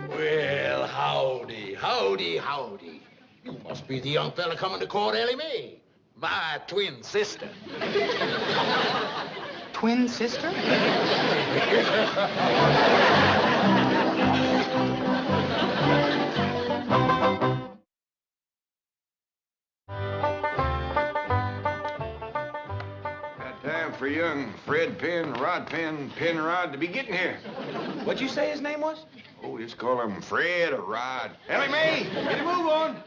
[SPEAKER 15] Well, howdy, howdy, howdy. You must be the young fella coming to court Ellie May, my twin sister.
[SPEAKER 12] twin sister?
[SPEAKER 4] Time for young Fred Penrod to be getting here.
[SPEAKER 16] What'd you say his name was?
[SPEAKER 4] Oh, just call him Fred or Rod. Ellie May, get a move on.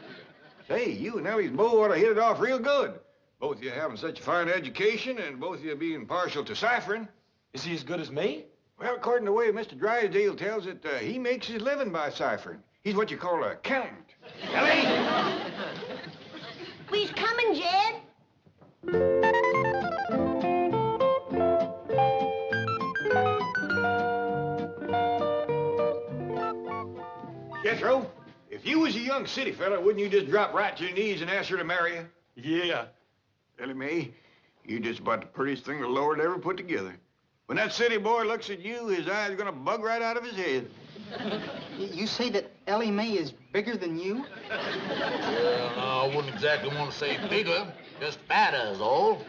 [SPEAKER 4] Say, you and Ellie's beau ought to hit it off real good. Both of you having such a fine education and both of you being partial to ciphering.
[SPEAKER 16] Is he as good as me?
[SPEAKER 4] Well, according to the way Mr. Drysdale tells it, he makes his living by ciphering. He's what you call a accountant. Ellie!
[SPEAKER 3] We's coming, Jed.
[SPEAKER 4] Jethro, if you was a young city fella, wouldn't you just drop right to your knees and ask her to marry you?
[SPEAKER 16] Yeah.
[SPEAKER 4] Ellie May, you're just about the prettiest thing the Lord ever put together. When that city boy looks at you, his eyes are gonna bug right out of his head.
[SPEAKER 12] You say that Ellie May is bigger than you?
[SPEAKER 15] Well, no, I wouldn't exactly want to say bigger, just fatter is all.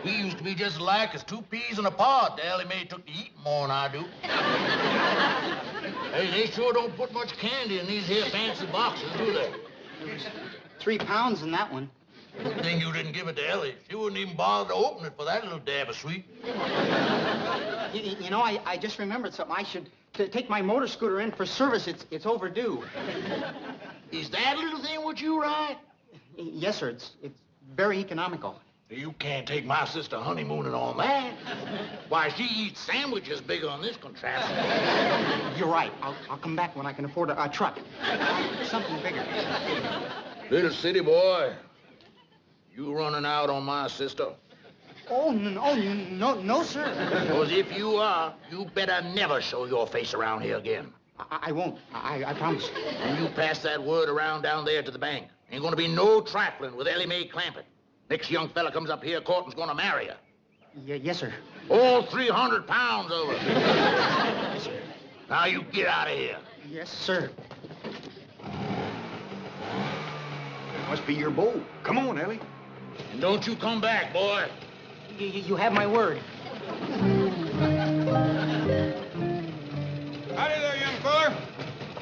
[SPEAKER 15] We used to be just alike as two peas in a pod. Ellie May took to eating more than I do. Hey, they sure don't put much candy in these here fancy boxes, do they?
[SPEAKER 12] There was 3 pounds in that one.
[SPEAKER 15] Good thing you didn't give it to Ellie. She wouldn't even bother to open it for that little dab of sweet.
[SPEAKER 12] You know, I just remembered something. I should take my motor scooter in for service. It's overdue.
[SPEAKER 15] Is that little thing what you ride?
[SPEAKER 12] Yes, sir. It's very economical.
[SPEAKER 15] You can't take my sister honeymooning on that. Why, she eats sandwiches bigger on this contraption.
[SPEAKER 12] You're right. I'll come back when I can afford a truck. Something bigger.
[SPEAKER 15] Little city boy, you running out on my sister?
[SPEAKER 12] Oh, no, sir.
[SPEAKER 15] Because if you are, you better never show your face around here again.
[SPEAKER 12] I won't. I promise.
[SPEAKER 15] And you pass that word around down there to the bank. Ain't gonna be no trifling with Ellie May Clampett. Next young fella comes up here, Corton's gonna marry her.
[SPEAKER 12] Yes, sir.
[SPEAKER 15] All 300 pounds of her. Yes, sir. Now you get out of here.
[SPEAKER 12] Yes, sir.
[SPEAKER 4] It must be your beau. Come on, Ellie.
[SPEAKER 15] And don't you come back, boy.
[SPEAKER 12] You have my word.
[SPEAKER 4] Howdy there, young feller.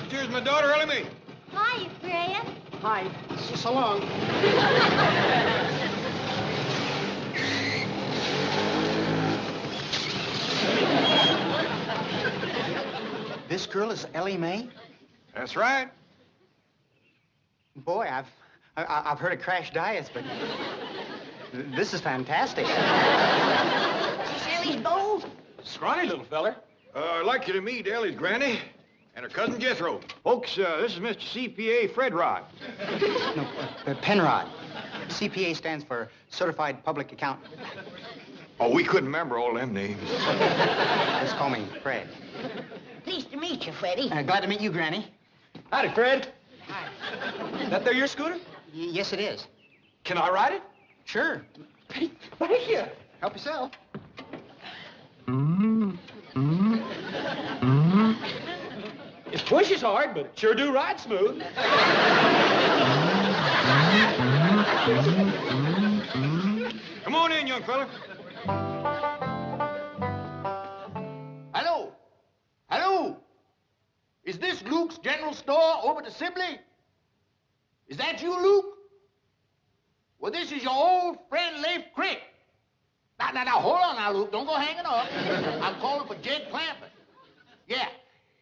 [SPEAKER 4] Here's my daughter, Ellie May.
[SPEAKER 18] Hi, Fred.
[SPEAKER 12] Hi. So long. This girl is Ellie May?
[SPEAKER 4] That's right.
[SPEAKER 12] Boy, I've heard of crash diets, but this is fantastic.
[SPEAKER 3] Is Ellie's beau?
[SPEAKER 16] Scrawny little feller.
[SPEAKER 4] I'd like you to meet Ellie's granny and her cousin Jethro. Folks, this is Mr. CPA Fred Rod.
[SPEAKER 12] No, Penrod. CPA stands for Certified Public Accountant.
[SPEAKER 4] Oh, we couldn't remember all them names.
[SPEAKER 12] Just call me Fred.
[SPEAKER 3] Pleased to meet you, Freddie.
[SPEAKER 12] Glad to meet you, Granny.
[SPEAKER 16] Howdy, Fred.
[SPEAKER 12] Hi.
[SPEAKER 16] That there your scooter?
[SPEAKER 12] Yes, it is.
[SPEAKER 16] Can I ride it?
[SPEAKER 12] Sure.
[SPEAKER 16] Thank you.
[SPEAKER 12] Help yourself.
[SPEAKER 16] It pushes hard, but it sure do ride smooth.
[SPEAKER 4] Come on in, young fella.
[SPEAKER 15] Hello? Hello? Is this Luke's General Store over to Sibley? Is that you, Luke? Well, this is your old friend, Lafe Crick. Now, hold on now, Luke. Don't go hanging up. I'm calling for Jed Clampett. Yeah.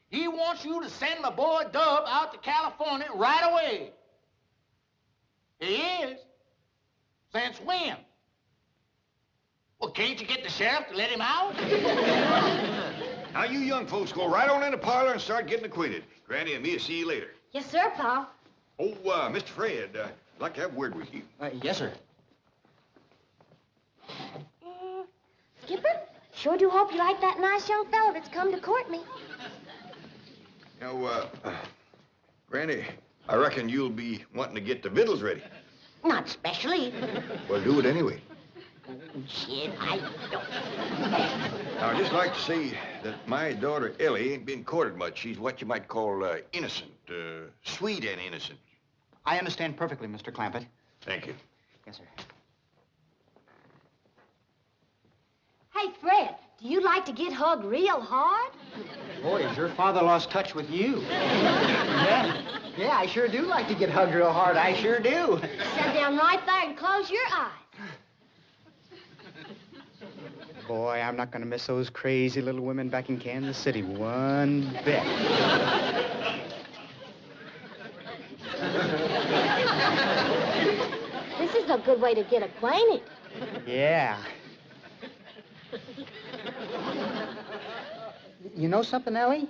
[SPEAKER 15] He wants you to send my boy Dub out to California right away. He is? Since when? Well, can't you get the sheriff to let him out?
[SPEAKER 4] Now, you young folks go right on in the parlor and start getting acquainted. Granny and me will see you later.
[SPEAKER 18] Yes, sir, Pa.
[SPEAKER 4] Oh, Mr. Fred, I'd like to have a word with you.
[SPEAKER 12] Yes, sir.
[SPEAKER 18] Skipper, sure do hope you like that nice young fella that's come to court me.
[SPEAKER 4] Now, Granny, I reckon you'll be wanting to get the victuals ready.
[SPEAKER 3] Not specially.
[SPEAKER 4] Well, do it anyway.
[SPEAKER 3] Shit, I don't.
[SPEAKER 4] Now, I'd just like to say that my daughter Ellie ain't been courted much. She's what you might call innocent, sweet and innocent.
[SPEAKER 12] I understand perfectly, Mr. Clampett.
[SPEAKER 4] Thank you.
[SPEAKER 12] Yes, sir.
[SPEAKER 18] Hey, Fred, do you like to get hugged real hard?
[SPEAKER 12] Boy, has your father lost touch with you. Yeah, I sure do like to get hugged real hard. I sure do.
[SPEAKER 18] Sit down right there and close your eyes.
[SPEAKER 12] Boy, I'm not going to miss those crazy little women back in Kansas City one bit.
[SPEAKER 18] This is a good way to get acquainted.
[SPEAKER 12] Yeah. You know something, Ellie?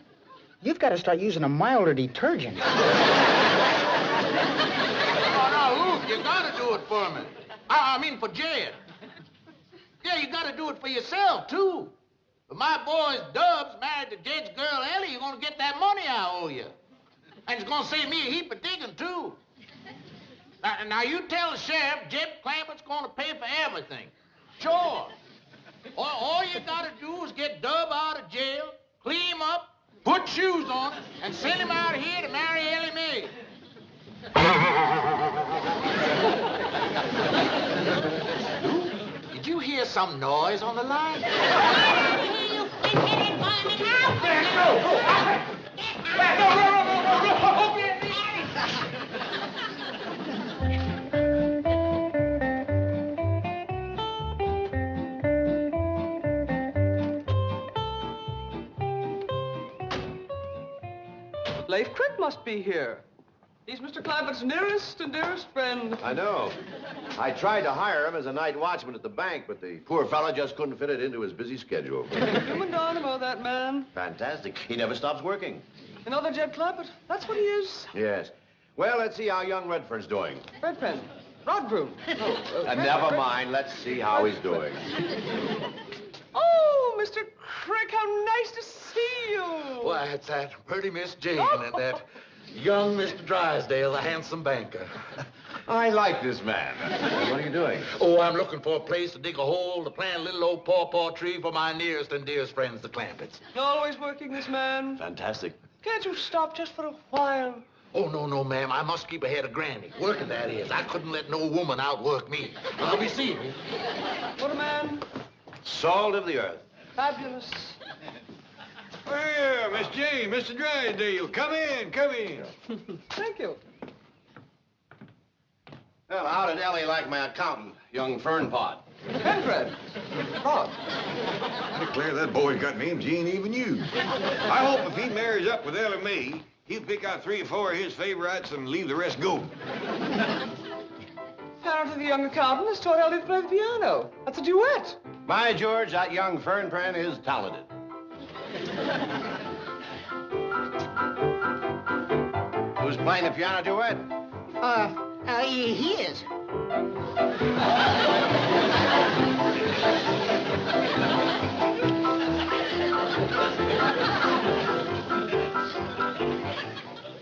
[SPEAKER 12] You've got to start using a milder detergent.
[SPEAKER 15] Oh, no, Luke, you got to do it for me. I mean, for Jed. Yeah, you got to do it for yourself, too. If my boy Dub's married to Jed's girl, Ellie, you're going to get that money I owe you. And it's going to save me a heap of digging, too. Now, you tell the sheriff Jed Clampett's going to pay for everything. Sure. All you got to do is get Dub out of jail, clean him up, put shoes on him, and send him out here to marry Ellie May. Did you hear some noise on the line?
[SPEAKER 8] Lafe Crick must be here. He's Mr. Clampett's nearest and dearest friend.
[SPEAKER 7] I know. I tried to hire him as a night watchman at the bank, but the poor fella just couldn't fit it into his busy schedule.
[SPEAKER 8] Human dynamo, that man.
[SPEAKER 7] Fantastic. He never stops working.
[SPEAKER 8] You know that Jed Clampett? That's what he is.
[SPEAKER 7] Yes. Well, let's see how young Redfern's doing.
[SPEAKER 8] Redfern. Rodbroom.
[SPEAKER 7] Never mind. Let's see how he's doing.
[SPEAKER 8] Oh, Mr. Crick, how nice to see you.
[SPEAKER 15] Why, it's that pretty Miss Jane and that young Mr. Drysdale, the handsome banker.
[SPEAKER 7] I like this man. What are you doing?
[SPEAKER 15] Oh, I'm looking for a place to dig a hole to plant a little old pawpaw tree for my nearest and dearest friends, the Clampetts.
[SPEAKER 8] Always working, this man.
[SPEAKER 7] Fantastic.
[SPEAKER 8] Can't you stop just for a while?
[SPEAKER 15] Oh, no, ma'am. I must keep ahead of Granny. Working, that is. I couldn't let no woman outwork me. I'll be seeing you.
[SPEAKER 8] What a man.
[SPEAKER 7] Salt of the earth.
[SPEAKER 8] Fabulous.
[SPEAKER 4] Well, Miss Jane, Mr. Drysdale, come in, come in.
[SPEAKER 8] Thank you.
[SPEAKER 7] Well, how did Ellie like my accountant, young Fernpot?
[SPEAKER 8] Penfred. Rod.
[SPEAKER 4] I declare that boy's got names he ain't even used. I hope if he marries up with Ellie May, he'll pick out 3 or 4 of his favorites and leave the rest go.
[SPEAKER 8] Apparently the young accountant has taught Ellie to play the piano. That's a duet.
[SPEAKER 7] By George, that young Fernpran is talented. Who's playing the piano duet?
[SPEAKER 12] He is.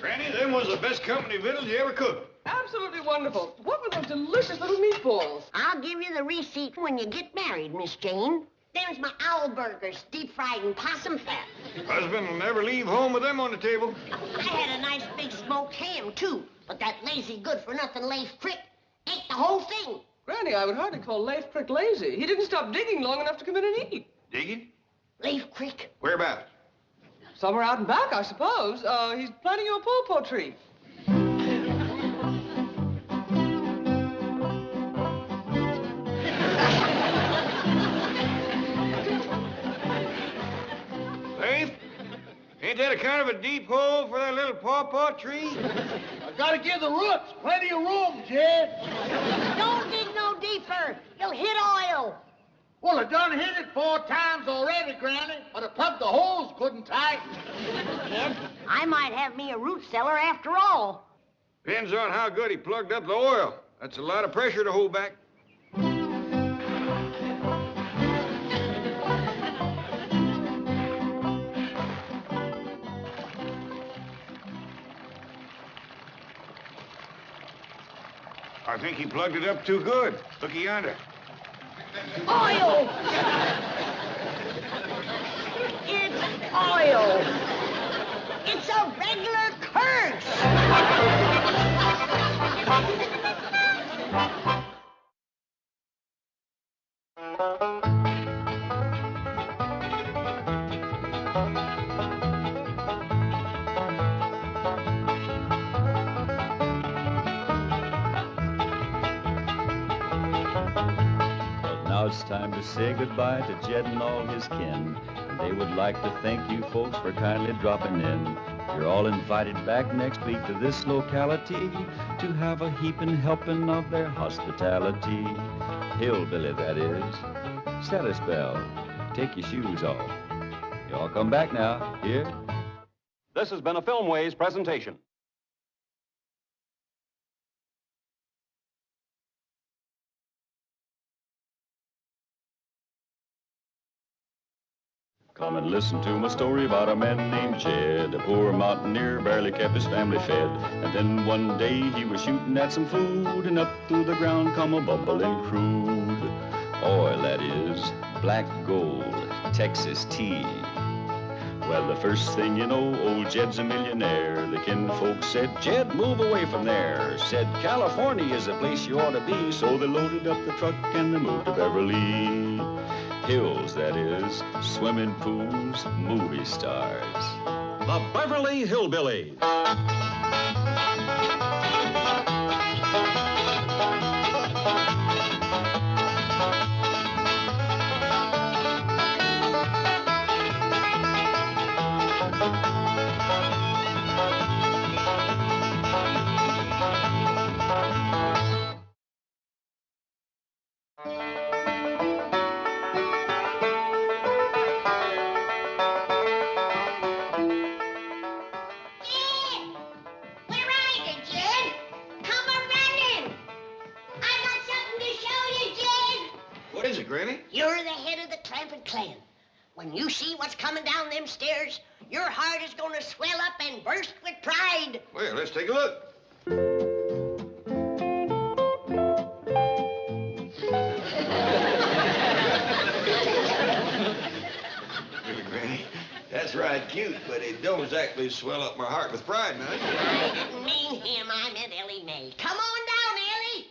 [SPEAKER 4] Granny, them was the best company victuals you ever cooked.
[SPEAKER 8] Absolutely wonderful. What were those delicious little meatballs?
[SPEAKER 3] I'll give you the receipt when you get married, Miss Jane. There's my owl burgers, deep-fried in possum fat.
[SPEAKER 4] Husband will never leave home with them on the table.
[SPEAKER 3] I had a nice big smoked ham, too. But that lazy, good-for-nothing Lafe Crick ate the whole thing.
[SPEAKER 8] Granny, I would hardly call Lafe Crick lazy. He didn't stop digging long enough to come in and eat.
[SPEAKER 4] Digging?
[SPEAKER 3] Lafe Crick.
[SPEAKER 4] Whereabouts?
[SPEAKER 8] Somewhere out and back, I suppose. He's planting you a pawpaw tree.
[SPEAKER 4] Lafe, ain't that a kind of a deep hole for that little pawpaw tree?
[SPEAKER 15] I gotta give the roots plenty of room, Jed.
[SPEAKER 3] Don't dig no deeper. You'll hit oil.
[SPEAKER 15] Well, I done hit it 4 times already, Granny, but I plugged the holes good and tight.
[SPEAKER 3] Jed, I might have me a root cellar after all.
[SPEAKER 4] Depends on how good he plugged up the oil. That's a lot of pressure to hold back. I think he plugged it up too good. Looky yonder.
[SPEAKER 3] Oil! It's oil. It's a regular curse.
[SPEAKER 1] it's time to say goodbye to Jed and all his kin. And they would like to thank you folks for kindly dropping in. You're all invited back next week to this locality to have a heaping helping of their hospitality. Hillbilly, that is. Set a spell. Take your shoes off. Y'all come back now. Here?
[SPEAKER 2] This has been a Filmways presentation.
[SPEAKER 1] Come and listen to my story about a man named Jed. A poor mountaineer barely kept his family fed. And then one day he was shooting at some food, and up through the ground come a bubbling crude oil, that is, black gold, Texas tea. Well, the first thing you know, old Jed's a millionaire. The kinfolk said, Jed, move away from there. Said, California is the place you ought to be. So they loaded up the truck and they moved to Beverly Hills, that is, swimming pools, movie stars.
[SPEAKER 2] The Beverly Hillbillies.
[SPEAKER 3] You're the head of the Clampett clan. When you see what's coming down them stairs, your heart is going to swell up and burst with pride.
[SPEAKER 4] Well, let's take a look. Granny, that's right cute, but it don't exactly swell up my heart with pride, man.
[SPEAKER 3] I didn't mean him. I meant Ellie May. Come on down, Ellie.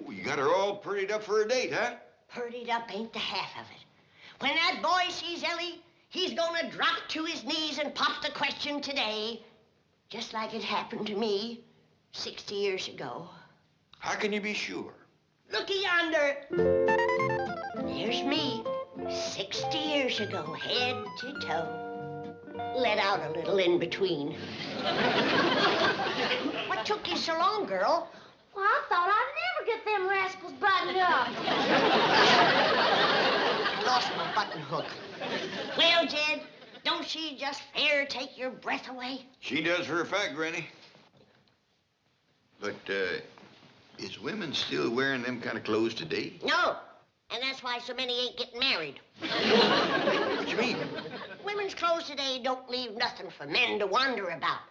[SPEAKER 4] Oh, you got her all prettied up for a date, huh?
[SPEAKER 3] Purdied up ain't the half of it. When that boy sees Ellie, he's gonna drop to his knees and pop the question today, just like it happened to me 60 years ago.
[SPEAKER 4] How can you be sure?
[SPEAKER 3] Looky yonder. There's me, 60 years ago, head to toe. Let out a little in between. What took you so long, girl?
[SPEAKER 18] Well, I thought I'd never get them rascals buttoned up.
[SPEAKER 3] I lost my button hook. Well, Jed, don't she just fair take your breath away?
[SPEAKER 4] She does for a fact, Granny. But, is women still wearing them kind of clothes today?
[SPEAKER 3] No, and that's why so many ain't getting married.
[SPEAKER 4] What you mean?
[SPEAKER 3] Women's clothes today don't leave nothing for men to wonder about.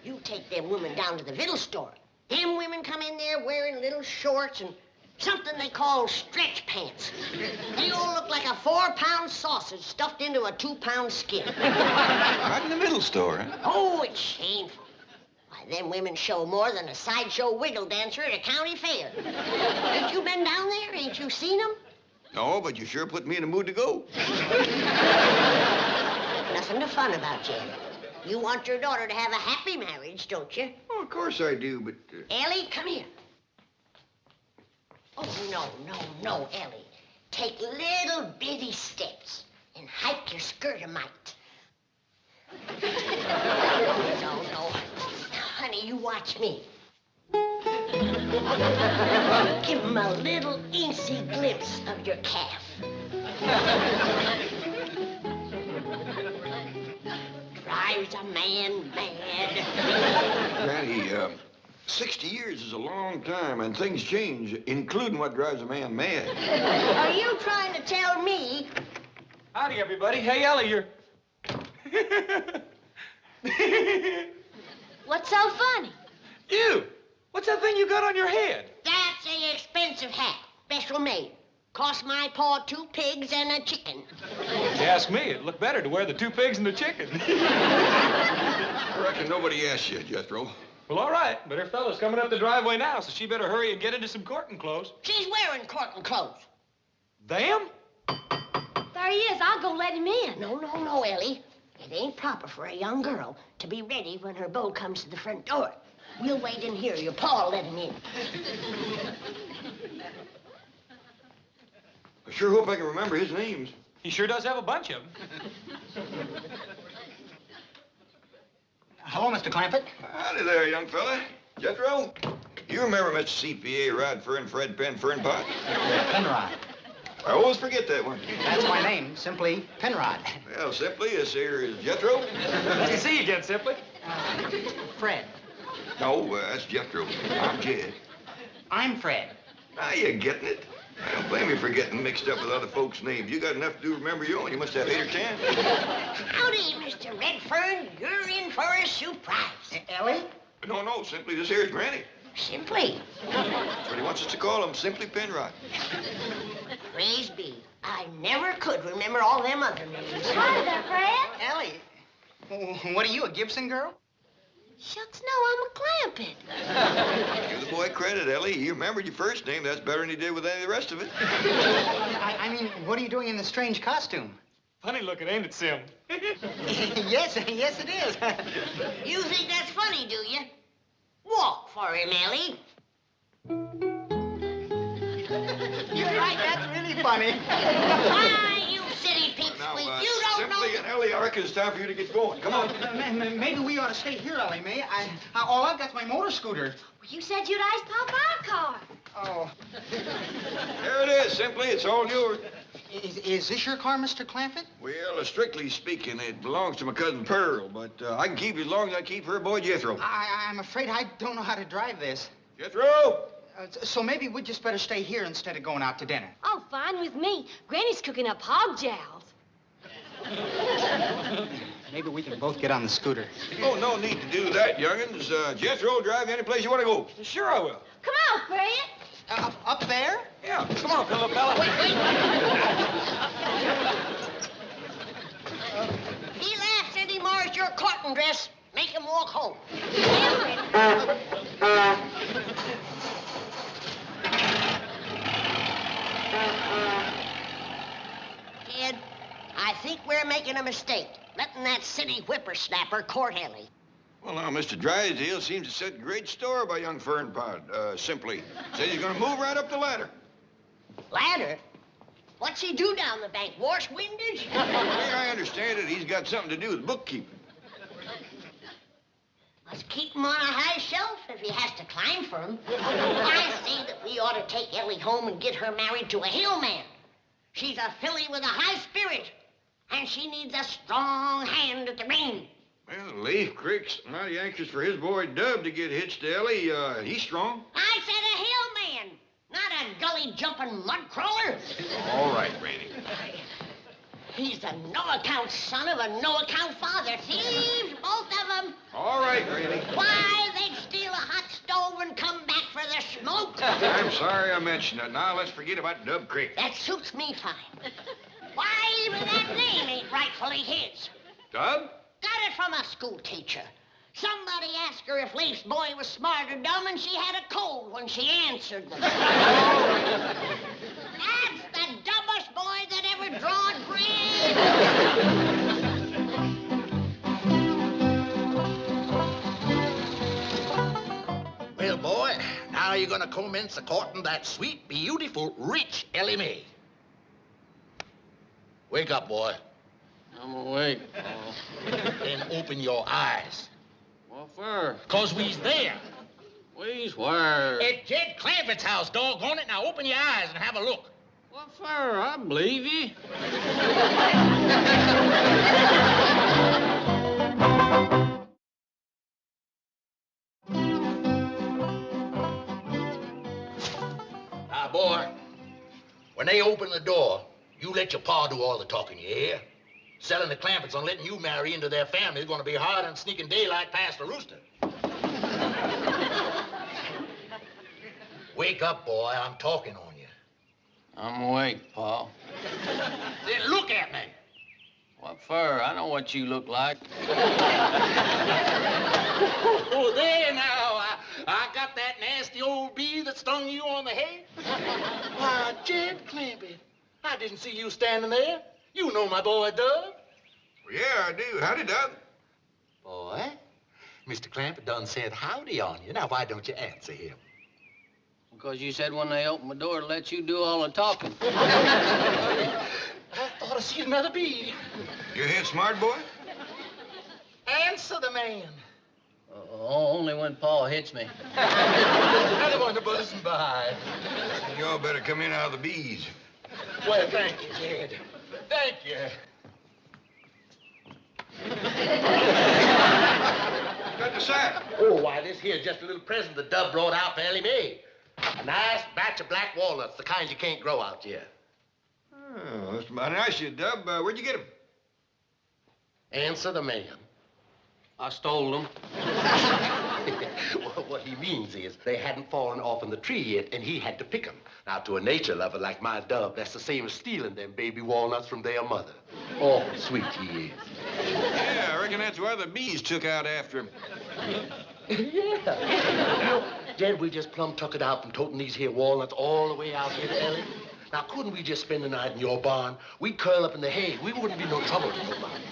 [SPEAKER 3] You take them women down to the victual store. Them women come in there wearing little shorts and something they call stretch pants. They all look like a 4-pound sausage stuffed into a 2-pound skin.
[SPEAKER 4] Right in the middle store, huh?
[SPEAKER 3] Oh, it's shameful. Why, them women show more than a sideshow wiggle dancer at a county fair. Ain't you been down there? Ain't you seen them?
[SPEAKER 4] No, but you sure put me in a mood to go.
[SPEAKER 3] Nothing to fun about, Jed. You want your daughter to have a happy marriage, don't you?
[SPEAKER 4] Oh, of course I do, but...
[SPEAKER 3] Ellie, come here. Oh, no, Ellie. Take little bitty steps and hike your skirt a mite. No. Now, honey, you watch me. Give him a little incy glimpse of your calf. Drives a man mad.
[SPEAKER 4] Granny, 60 years is a long time, and things change, including what drives a man mad.
[SPEAKER 3] Are you trying to tell me?
[SPEAKER 16] Howdy, everybody. Hey, Ellie, you're...
[SPEAKER 18] What's so funny?
[SPEAKER 16] You! What's that thing you got on your head?
[SPEAKER 3] That's an expensive hat, special made. Cost my paw 2 pigs and a chicken.
[SPEAKER 16] If you ask me, it'd look better to wear the 2 pigs and the chicken.
[SPEAKER 4] I reckon nobody asked you, Jethro.
[SPEAKER 16] Well, all right, but her fella's coming up the driveway now, so she better hurry and get into some courting clothes.
[SPEAKER 3] She's wearing courting clothes.
[SPEAKER 16] Them?
[SPEAKER 18] There he is. I'll go let him in.
[SPEAKER 3] No, Ellie. It ain't proper for a young girl to be ready when her beau comes to the front door. We'll wait in here. Your pa'll let him in.
[SPEAKER 4] I sure hope I can remember his names.
[SPEAKER 16] He sure does have a bunch of them.
[SPEAKER 12] Hello, Mr. Clampett.
[SPEAKER 4] Howdy there, young fella. Jethro, you remember Mr. CPA Rod Fern, Fred Penn, Fernpot?
[SPEAKER 12] Penrod.
[SPEAKER 4] I always forget that one.
[SPEAKER 12] That's my name, simply Penrod.
[SPEAKER 4] Well, simply, this here is Jethro.
[SPEAKER 16] Nice to see you again, Simply.
[SPEAKER 12] Fred.
[SPEAKER 4] No, that's Jethro. I'm Jed.
[SPEAKER 12] I'm Fred.
[SPEAKER 4] Now you're getting it. I don't blame you for getting mixed up with other folks' names. You got enough to do to remember your own. You must have 8 or 10.
[SPEAKER 3] Howdy, Mr. Redfern. You're in for a surprise.
[SPEAKER 12] Ellie?
[SPEAKER 4] No, simply, this here is Granny.
[SPEAKER 3] Simply.
[SPEAKER 4] That's what he wants us to call him, Simply Penrod.
[SPEAKER 3] Praise be. I never could remember all them other names.
[SPEAKER 18] Hi there, Fred.
[SPEAKER 12] Ellie. What are you, a Gibson girl?
[SPEAKER 18] Shucks, no, I'm a Clampett.
[SPEAKER 4] Give the boy credit, Ellie. He remembered your first name. That's better than he did with any of the rest of it.
[SPEAKER 12] I mean, what are you doing in this strange costume?
[SPEAKER 16] Funny looking, ain't it, Sim?
[SPEAKER 12] Yes, it is.
[SPEAKER 3] You think that's funny, do you? Walk for him, Ellie.
[SPEAKER 12] You're right, that's really funny.
[SPEAKER 3] Why, you silly pig squeak, you don't know...
[SPEAKER 4] Simply and Ellie, I reckon it's time for you to get going. Come on.
[SPEAKER 12] Maybe we ought to stay here, Ellie May. All I've got's my motor scooter.
[SPEAKER 18] You said you'd ice pop our car.
[SPEAKER 12] Oh.
[SPEAKER 4] There it is, Simply. It's all yours.
[SPEAKER 12] Is this your car, Mr. Clampett?
[SPEAKER 4] Well, strictly speaking, it belongs to my cousin Pearl, but I can keep it as long as I keep her boy Jethro.
[SPEAKER 12] I'm afraid I don't know how to drive this.
[SPEAKER 4] Jethro!
[SPEAKER 12] So maybe we'd just better stay here instead of going out to dinner.
[SPEAKER 18] Oh, fine with me. Granny's cooking up hog jowls.
[SPEAKER 12] Maybe we can both get on the scooter.
[SPEAKER 4] Oh, no need to do that, young'uns. Jethro, drive you any place you want to go.
[SPEAKER 16] Sure I will.
[SPEAKER 18] Come on, Fred.
[SPEAKER 12] Up there?
[SPEAKER 16] Yeah, come on, little fella.
[SPEAKER 3] He laughs and he mars your cotton dress. Make him walk home. Ed, I think we're making a mistake, letting that city whippersnapper court Ellie.
[SPEAKER 4] Well, now, Mr. Drysdale seems to set great store by young Fernpot. Simply says he's going to move right up the ladder.
[SPEAKER 3] Ladder? What's he do down the bank? Wash windows?
[SPEAKER 4] The way I understand it, he's got something to do with bookkeeping.
[SPEAKER 3] Must keep him on a high shelf if he has to climb for him. I say that we ought to take Ellie home and get her married to a hillman. She's a filly with a high spirit, and she needs a strong hand at the rein.
[SPEAKER 4] Well, Lafe Crick's mighty anxious for his boy Dub to get hitched to Ellie. He's strong.
[SPEAKER 3] I said a hillman, not a gully-jumping mud crawler.
[SPEAKER 4] All right, Granny.
[SPEAKER 3] He's a no-account son of a no-account father. Thieves, both of them.
[SPEAKER 4] All right, Granny.
[SPEAKER 3] Why, they'd steal a hot stove and come back for the smoke.
[SPEAKER 4] I'm sorry I mentioned it. Now let's forget about Dub Crick.
[SPEAKER 3] That suits me fine. Why, even that name ain't rightfully his.
[SPEAKER 4] Dub?
[SPEAKER 3] Got it from a school teacher. Somebody asked her if Lafe's boy was smart or dumb, and she had a cold when she answered them. That's the dumbest boy that ever drawed
[SPEAKER 15] Well, boy, now you're gonna commence a courting that sweet, beautiful, rich Ellie May. Wake up, boy.
[SPEAKER 17] I'm awake, Paul.
[SPEAKER 15] Then open your eyes.
[SPEAKER 17] What for?
[SPEAKER 15] 'Cause we's there.
[SPEAKER 17] We's where?
[SPEAKER 15] At Jed Clampett's house, doggone it. Now open your eyes and have a look.
[SPEAKER 17] What for? I believe you.
[SPEAKER 15] Now, boy, when they open the door, you let your pa do all the talking, you hear? Selling the Clampetts on letting you marry into their family is going to be harder than sneaking daylight past a rooster. Wake up, boy. I'm talking on you.
[SPEAKER 17] I'm awake, Paul.
[SPEAKER 15] Then look at me.
[SPEAKER 17] What for? I know what you look like.
[SPEAKER 15] Oh, there now. I got that nasty old bee that stung you on the head. Why, Jed Clampett, I didn't see you standing there. You know my boy, Dub.
[SPEAKER 4] Well, yeah, I do. Howdy, Dub.
[SPEAKER 15] Boy, Mr. Clampett done said howdy on you. Now, why don't you answer him?
[SPEAKER 17] Because you said when they opened the door to let you do all the talking.
[SPEAKER 7] I thought I seen another bee.
[SPEAKER 4] You hit smart, boy?
[SPEAKER 7] Answer the man.
[SPEAKER 17] Only when Paul hits me.
[SPEAKER 7] Another one to buzzing by.
[SPEAKER 4] Y'all better come in out of the bees.
[SPEAKER 7] Well, thank you, Jed. Thank you.
[SPEAKER 4] Got the sack.
[SPEAKER 7] Oh, why, this here's just a little present the Dub brought out for Ellie May. A nice batch of black walnuts, the kind you can't grow out here.
[SPEAKER 4] Oh, that's mighty nice of you, Dub. Where'd you get them?
[SPEAKER 7] Answer the man.
[SPEAKER 17] I stole them.
[SPEAKER 7] What he means is they hadn't fallen off in the tree yet, and he had to pick them. Now, to a nature lover like my Dub, that's the same as stealing them baby walnuts from their mother. Oh, sweet he is.
[SPEAKER 4] Yeah, I reckon that's why the bees took out after him.
[SPEAKER 7] Yeah. Jed, we just plumb tuck it out from toting these here walnuts all the way out here to Ellie. Now, couldn't we just spend the night in your barn? We'd curl up in the hay. We wouldn't be no trouble to nobody.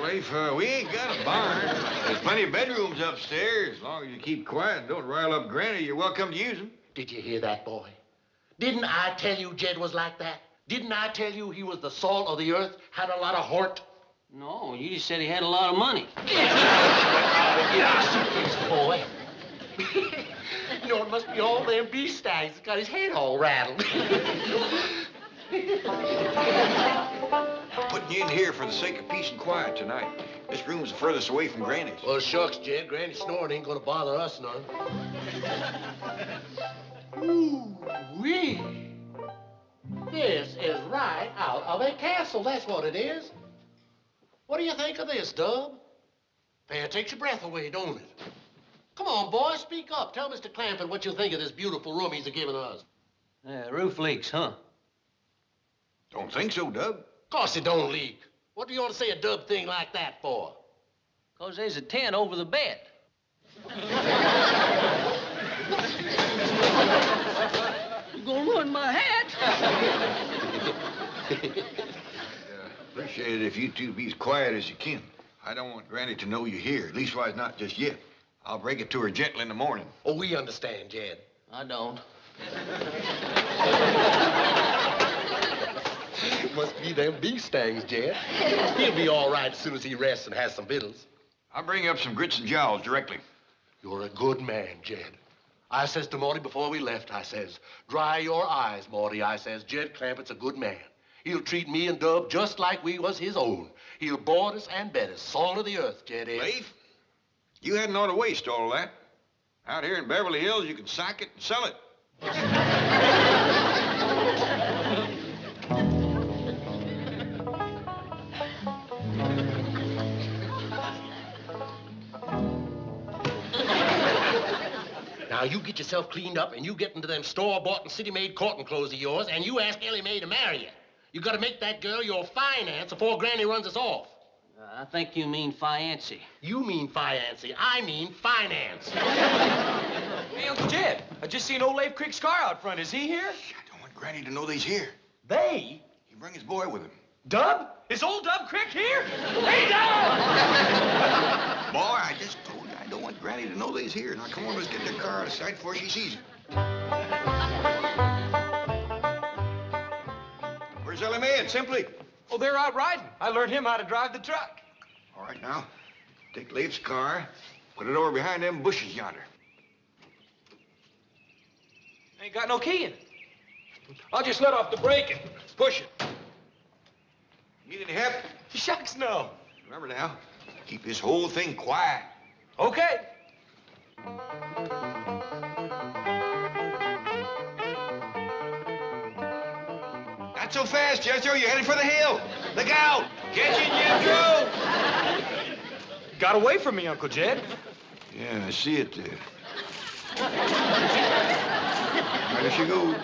[SPEAKER 4] Lafe, we ain't got a barn. There's plenty of bedrooms upstairs. As long as you keep quiet and don't rile up Granny, you're welcome to use them.
[SPEAKER 7] Did you hear that, boy? Didn't I tell you Jed was like that? Didn't I tell you he was the salt of the earth, had a lot of heart?
[SPEAKER 17] No, you just said he had a lot of money.
[SPEAKER 7] Yes, boy. You know, it must be all them bee stags that got his head all rattled.
[SPEAKER 4] Putting you in here for the sake of peace and quiet tonight. This room's the furthest away from Granny's.
[SPEAKER 7] Well, shucks, Jed. Granny snoring ain't gonna bother us none. Ooh-wee. This is right out of a castle, that's what it is. What do you think of this, Dub? It takes your breath away, don't it? Come on, boy, speak up. Tell Mr. Clampett what you think of this beautiful room he's given us.
[SPEAKER 17] Roof leaks, huh?
[SPEAKER 4] Don't think so, Dub.
[SPEAKER 7] Of course it don't leak. What do you want to say a Dub thing like that for?
[SPEAKER 17] Because there's a tent over the bed. You're gonna ruin my hat.
[SPEAKER 4] Appreciate it if you two be as quiet as you can. I don't want Granny to know you're here, leastwise not just yet. I'll break it to her gently in the morning.
[SPEAKER 7] Oh, we understand, Jed.
[SPEAKER 17] I don't.
[SPEAKER 7] It must be them bee stangs, Jed. He'll be all right as soon as he rests and has some victuals.
[SPEAKER 4] I'll bring you up some grits and jowls directly.
[SPEAKER 7] You're a good man, Jed. I says to Morty before we left, I says, dry your eyes, Morty. I says, Jed Clampett's a good man. He'll treat me and Dub just like we was his own. He'll board us and bed us, salt of the earth, Jed is.
[SPEAKER 4] Lafe, you hadn't ought to waste all that. Out here in Beverly Hills, you can sack it and sell it.
[SPEAKER 7] Now, you get yourself cleaned up and you get into them store-bought and city-made courting clothes of yours and you ask Ellie May to marry you. You gotta make that girl your finance before Granny runs us off.
[SPEAKER 17] I think you mean fiancé.
[SPEAKER 7] You mean fiancé. I mean finance.
[SPEAKER 16] Hey, Uncle Jed, I just seen old Lafe Creek's car out front. Is he here?
[SPEAKER 4] I don't want Granny to know that he's here.
[SPEAKER 16] They?
[SPEAKER 4] He bring his boy with him.
[SPEAKER 16] Dub? Is old Dub Crick here? Hey, Dub!
[SPEAKER 4] Boy, I just told you I don't want Granny to know that he's here. Now, come on, let's get the car out of sight before she sees it. Where's Ellie May and Simply?
[SPEAKER 16] Oh, they're out riding. I learned him how to drive the truck.
[SPEAKER 4] All right, now, take Lafe's car, put it over behind them bushes yonder.
[SPEAKER 16] Ain't got no key in it. I'll just let off the brake and push it.
[SPEAKER 4] Need any help?
[SPEAKER 16] Shucks, no.
[SPEAKER 4] Remember now, keep this whole thing quiet.
[SPEAKER 16] Okay.
[SPEAKER 4] Not so fast, Jethro. You're headed for the hill. Look out! Catch it, Jethro!
[SPEAKER 16] Got away from me, Uncle Jed.
[SPEAKER 4] Yeah, I see it there. There she goes.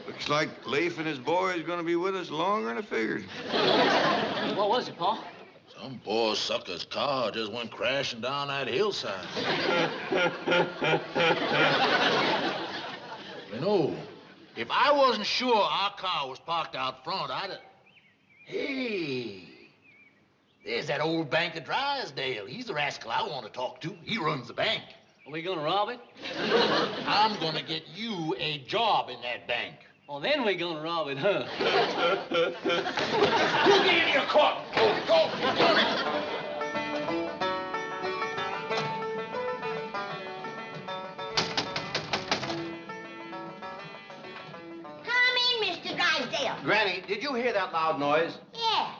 [SPEAKER 4] Looks like Lafe and his boy is going to be with us longer than I figured.
[SPEAKER 17] What was it, Paul?
[SPEAKER 15] Some poor sucker's car just went crashing down that hillside. You know, if I wasn't sure our car was parked out front, I'd have... Hey, There's that old bank of Drysdale. He's the rascal I want to talk to. He runs the bank.
[SPEAKER 17] Are we gonna rob it?
[SPEAKER 15] I'm gonna get you a job in that bank.
[SPEAKER 17] Well, then we gonna rob it, huh?
[SPEAKER 15] You get in your coat. Go.
[SPEAKER 3] Come in, Mr. Drysdale.
[SPEAKER 7] Granny, did you hear that loud noise?
[SPEAKER 3] Yeah.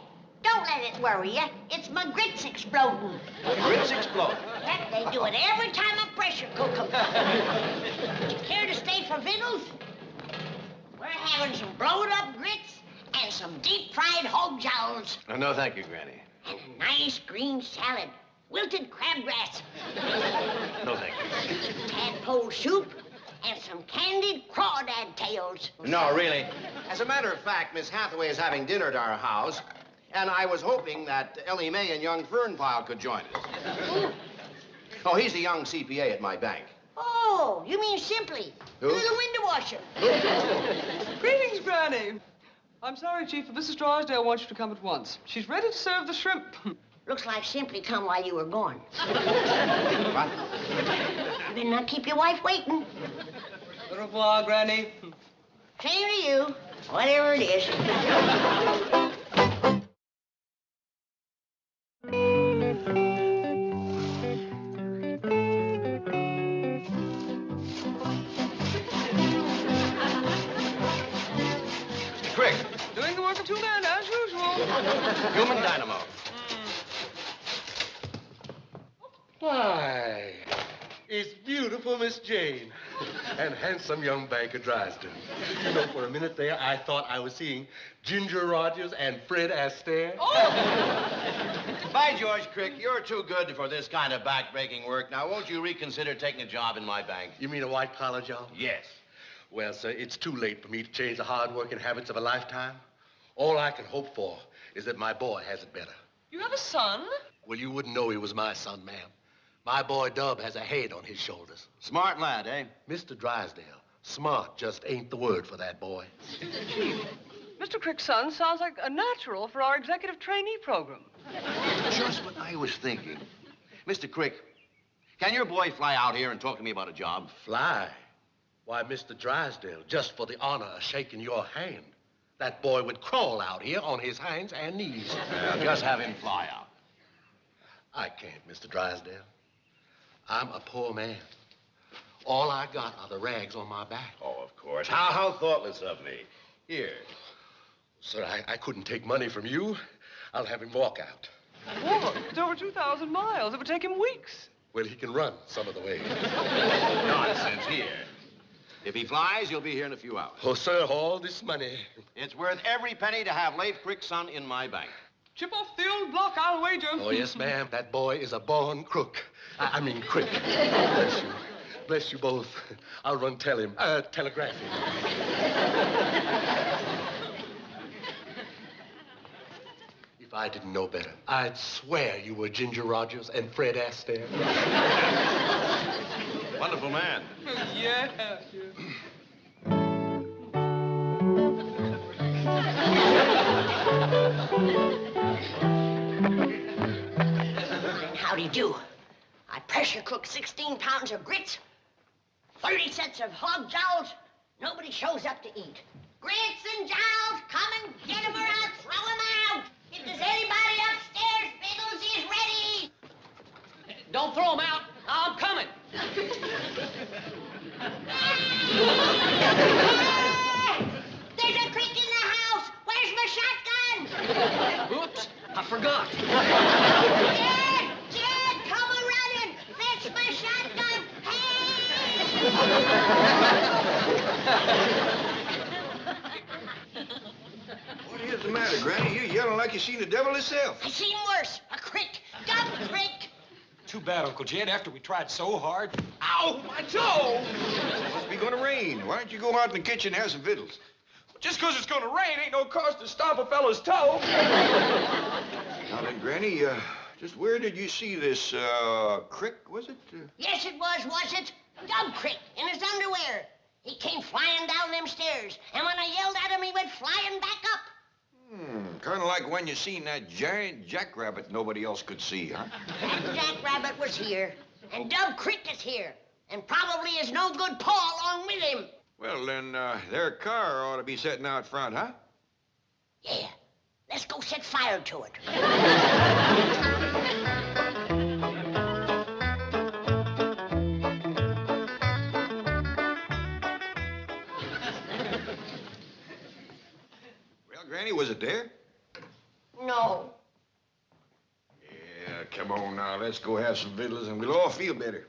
[SPEAKER 3] Don't let it worry you. It's my grits exploding.
[SPEAKER 7] Grits explode.
[SPEAKER 3] Yep, they do it every time I pressure cook them. Care to stay for victuals? We're having some blowed-up grits and some deep-fried hog jowls
[SPEAKER 7] No, thank you, Granny.
[SPEAKER 3] and a nice green salad, wilted crabgrass,
[SPEAKER 7] No, thank you.
[SPEAKER 3] tadpole soup, and some candied crawdad tails.
[SPEAKER 7] No, really. As a matter of fact, Miss Hathaway is having dinner at our house, and I was hoping that Ellie May and young Fernpile could join us. Oh, he's a young CPA at my bank.
[SPEAKER 3] Oh, you mean Simply?
[SPEAKER 7] Who?
[SPEAKER 3] The window washer.
[SPEAKER 8] Greetings, Granny. I'm sorry, Chief, but Mrs. Drysdale wants you to come at once. She's ready to serve the shrimp.
[SPEAKER 3] Looks like Simply come while you were gone.
[SPEAKER 7] What?
[SPEAKER 3] You better not keep your wife waiting.
[SPEAKER 8] Au revoir, Granny.
[SPEAKER 3] Same to you, whatever it is.
[SPEAKER 7] Mr. Crick,
[SPEAKER 8] Doing the work of two men, as usual.
[SPEAKER 7] human dynamo.
[SPEAKER 21] Why, it's beautiful Miss Jane and handsome young banker Drysdale. You know, for a minute there, I thought I was seeing Ginger Rogers and Fred Astaire.
[SPEAKER 7] By George, Crick, you're too good for this kind of back-breaking work. Now, won't you reconsider taking a job in my bank?
[SPEAKER 21] You mean a white-collar job?
[SPEAKER 7] Yes.
[SPEAKER 21] Well, sir, it's too late for me to change the hard-working habits of a lifetime. All I can hope for is that my boy has it better.
[SPEAKER 8] You have a son?
[SPEAKER 21] Well, you wouldn't know he was my son, ma'am. My boy Dub has a head on his shoulders.
[SPEAKER 7] Smart lad, eh?
[SPEAKER 21] Mr. Drysdale, smart just ain't the word for that boy.
[SPEAKER 8] Chief, Mr. Crick's son sounds like a natural for our executive trainee program.
[SPEAKER 7] Just what I was thinking. Mr. Crick, can your boy fly out here and talk to me about a job?
[SPEAKER 21] Fly? Why, Mr. Drysdale, just for the honor of shaking your hand, that boy would crawl out here on his hands and knees.
[SPEAKER 7] Well, just have him fly out.
[SPEAKER 21] I can't, Mr. Drysdale. I'm a poor man. All I got are the rags on my back.
[SPEAKER 4] Oh, of course. How thoughtless of me. Here.
[SPEAKER 21] Sir, I couldn't take money from you. I'll have him walk out.
[SPEAKER 8] Walk? It's over 2,000 miles. It would take him weeks.
[SPEAKER 21] Well, he can run some of the way.
[SPEAKER 7] Nonsense. Here. If he flies, he'll be here in a few hours.
[SPEAKER 21] Oh, sir, all this money.
[SPEAKER 7] It's worth every penny to have Lafe Crick's son in my bank.
[SPEAKER 8] Chip off the old block, I'll wager.
[SPEAKER 21] Oh, yes, ma'am. That boy is a born crook. I mean, crick. Bless you. Bless you both. I'll run tell him. Telegraph him. If I didn't know better, I'd swear you were Ginger Rogers and Fred Astaire.
[SPEAKER 7] Wonderful man.
[SPEAKER 8] Yeah.
[SPEAKER 3] Howdy do. I pressure cook 16 pounds of grits, 30 sets of hog jowls. Nobody shows up to eat. Grits and jowls, come and get them or I'll throw them out. If there's anybody upstairs, Biggles is ready.
[SPEAKER 17] Don't throw them out. I'm coming.
[SPEAKER 3] There's a creak in the house. Where's my shotgun?
[SPEAKER 17] Oops, I forgot.
[SPEAKER 3] Jed, come a-running. Fetch my shotgun.
[SPEAKER 4] What is the matter, Granny? You're yelling like you seen the devil himself.
[SPEAKER 3] I seen worse. A crick. Dumb crick.
[SPEAKER 5] Too bad, Uncle Jed, after we tried so hard.
[SPEAKER 4] Ow, my toe! It must be gonna rain. Why don't you go out in the kitchen and have some victuals?
[SPEAKER 5] Just 'cause it's gonna rain ain't no cause to stomp a fellow's toe.
[SPEAKER 4] Now then, Granny, just where did you see this, crick, was it?
[SPEAKER 3] Yes, it was it? Dumb crick in his underwear. He came flying down them stairs, and when I yelled at him, he went flying back up.
[SPEAKER 4] kind of like when you seen that giant jackrabbit nobody else could see, huh?
[SPEAKER 3] That jackrabbit was here, and Dub Creek is here, and probably is no good Paul along with him.
[SPEAKER 4] Well, then, their car ought to be sitting out front, huh?
[SPEAKER 3] Yeah, let's go set fire to it.
[SPEAKER 4] Well, Granny, was it there?
[SPEAKER 3] No.
[SPEAKER 4] Yeah, come on now. Let's go have some victuals and we'll all feel better.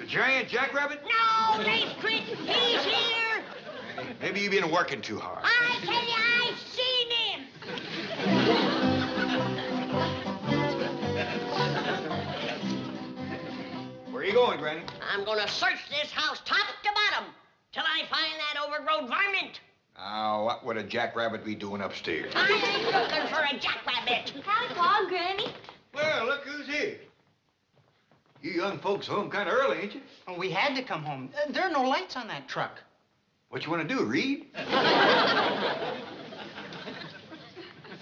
[SPEAKER 4] Giant Jackrabbit?
[SPEAKER 3] No, Lafe Creek, he's here.
[SPEAKER 4] Maybe you've been working too hard.
[SPEAKER 3] I tell you, I've seen him.
[SPEAKER 4] Where are you going, Granny?
[SPEAKER 3] I'm gonna search this house top to bottom till I find that overgrown varmint.
[SPEAKER 4] Now, what would a jackrabbit be doing upstairs?
[SPEAKER 3] I ain't looking for a jackrabbit.
[SPEAKER 18] Howdy, Pa, Granny.
[SPEAKER 4] Well, look who's here. You young folks home kind of early, ain't you?
[SPEAKER 12] Well, we had to come home. There are no lights on that truck.
[SPEAKER 4] What you want to do, read?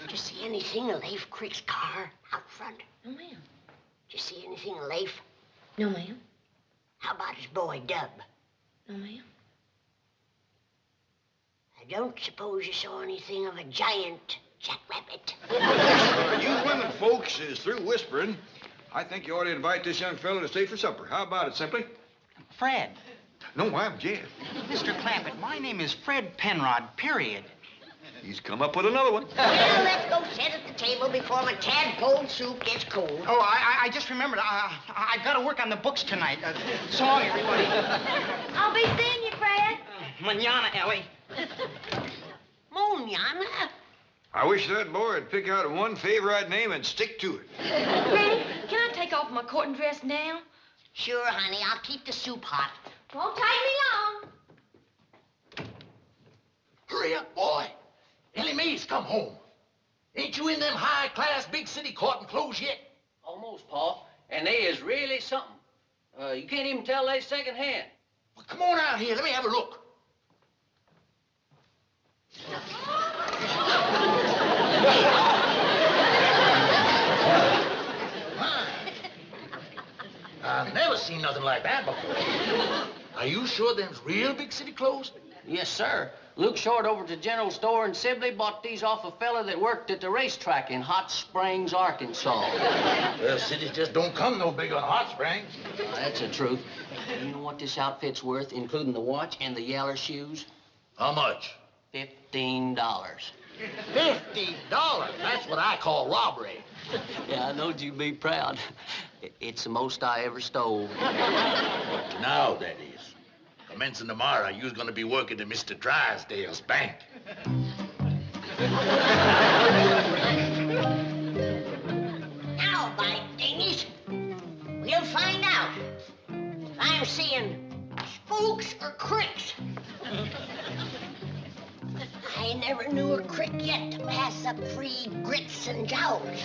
[SPEAKER 3] Did you see anything of Lafe Creek's car out front?
[SPEAKER 18] No, ma'am.
[SPEAKER 3] Did you see anything of Lafe?
[SPEAKER 18] No, ma'am.
[SPEAKER 3] How about his boy, Dub?
[SPEAKER 18] No, ma'am.
[SPEAKER 3] I don't suppose you saw anything of a giant jackrabbit.
[SPEAKER 4] You women folks is through whispering. I think you ought to invite this young fellow to stay for supper. How about it, Simply?
[SPEAKER 12] Fred.
[SPEAKER 4] No, I'm Jed.
[SPEAKER 12] Mr. Clampett, my name is Fred Penrod, period.
[SPEAKER 4] He's come up with another one.
[SPEAKER 3] Well, let's go sit at the table before my tadpole soup gets cold.
[SPEAKER 12] Oh, I just remembered. I've got to work on the books tonight. So long, everybody.
[SPEAKER 18] I'll be seeing you, Fred.
[SPEAKER 12] Manana, Ellie.
[SPEAKER 3] Manana?
[SPEAKER 4] I wish that boy would pick out one favorite name and stick to it.
[SPEAKER 14] Granny, can I take off my court and dress now?
[SPEAKER 3] Sure, honey. I'll keep the soup hot.
[SPEAKER 18] Won't take me long.
[SPEAKER 15] Hurry up, boy. Ellie May's come home. Ain't you in them high-class big city courting clothes yet?
[SPEAKER 17] Almost, Pa. And they is really something. You can't even tell they secondhand.
[SPEAKER 15] Well, come on out here. Let me have a look. I've never seen nothing like that before. Are you sure them's real big city clothes?
[SPEAKER 17] Yes, sir. Luke Short over at the general store in Sibley bought these off a fella that worked at the racetrack in Hot Springs, Arkansas.
[SPEAKER 15] Well, cities just don't come no big on Hot Springs.
[SPEAKER 17] That's the truth. You know what this outfit's worth, including the watch and the yaller shoes?
[SPEAKER 15] How much?
[SPEAKER 17] $15.
[SPEAKER 15] $50? That's what I call robbery.
[SPEAKER 17] Yeah, I knowed you'd be proud. It's the most I ever stole.
[SPEAKER 15] Now, that is. Commencing tomorrow, you's gonna be working at Mr. Drysdale's bank.
[SPEAKER 3] Now, by dingies, we'll find out if I'm seeing spooks or cricks. I never knew a crick yet to pass up free grits and jowls.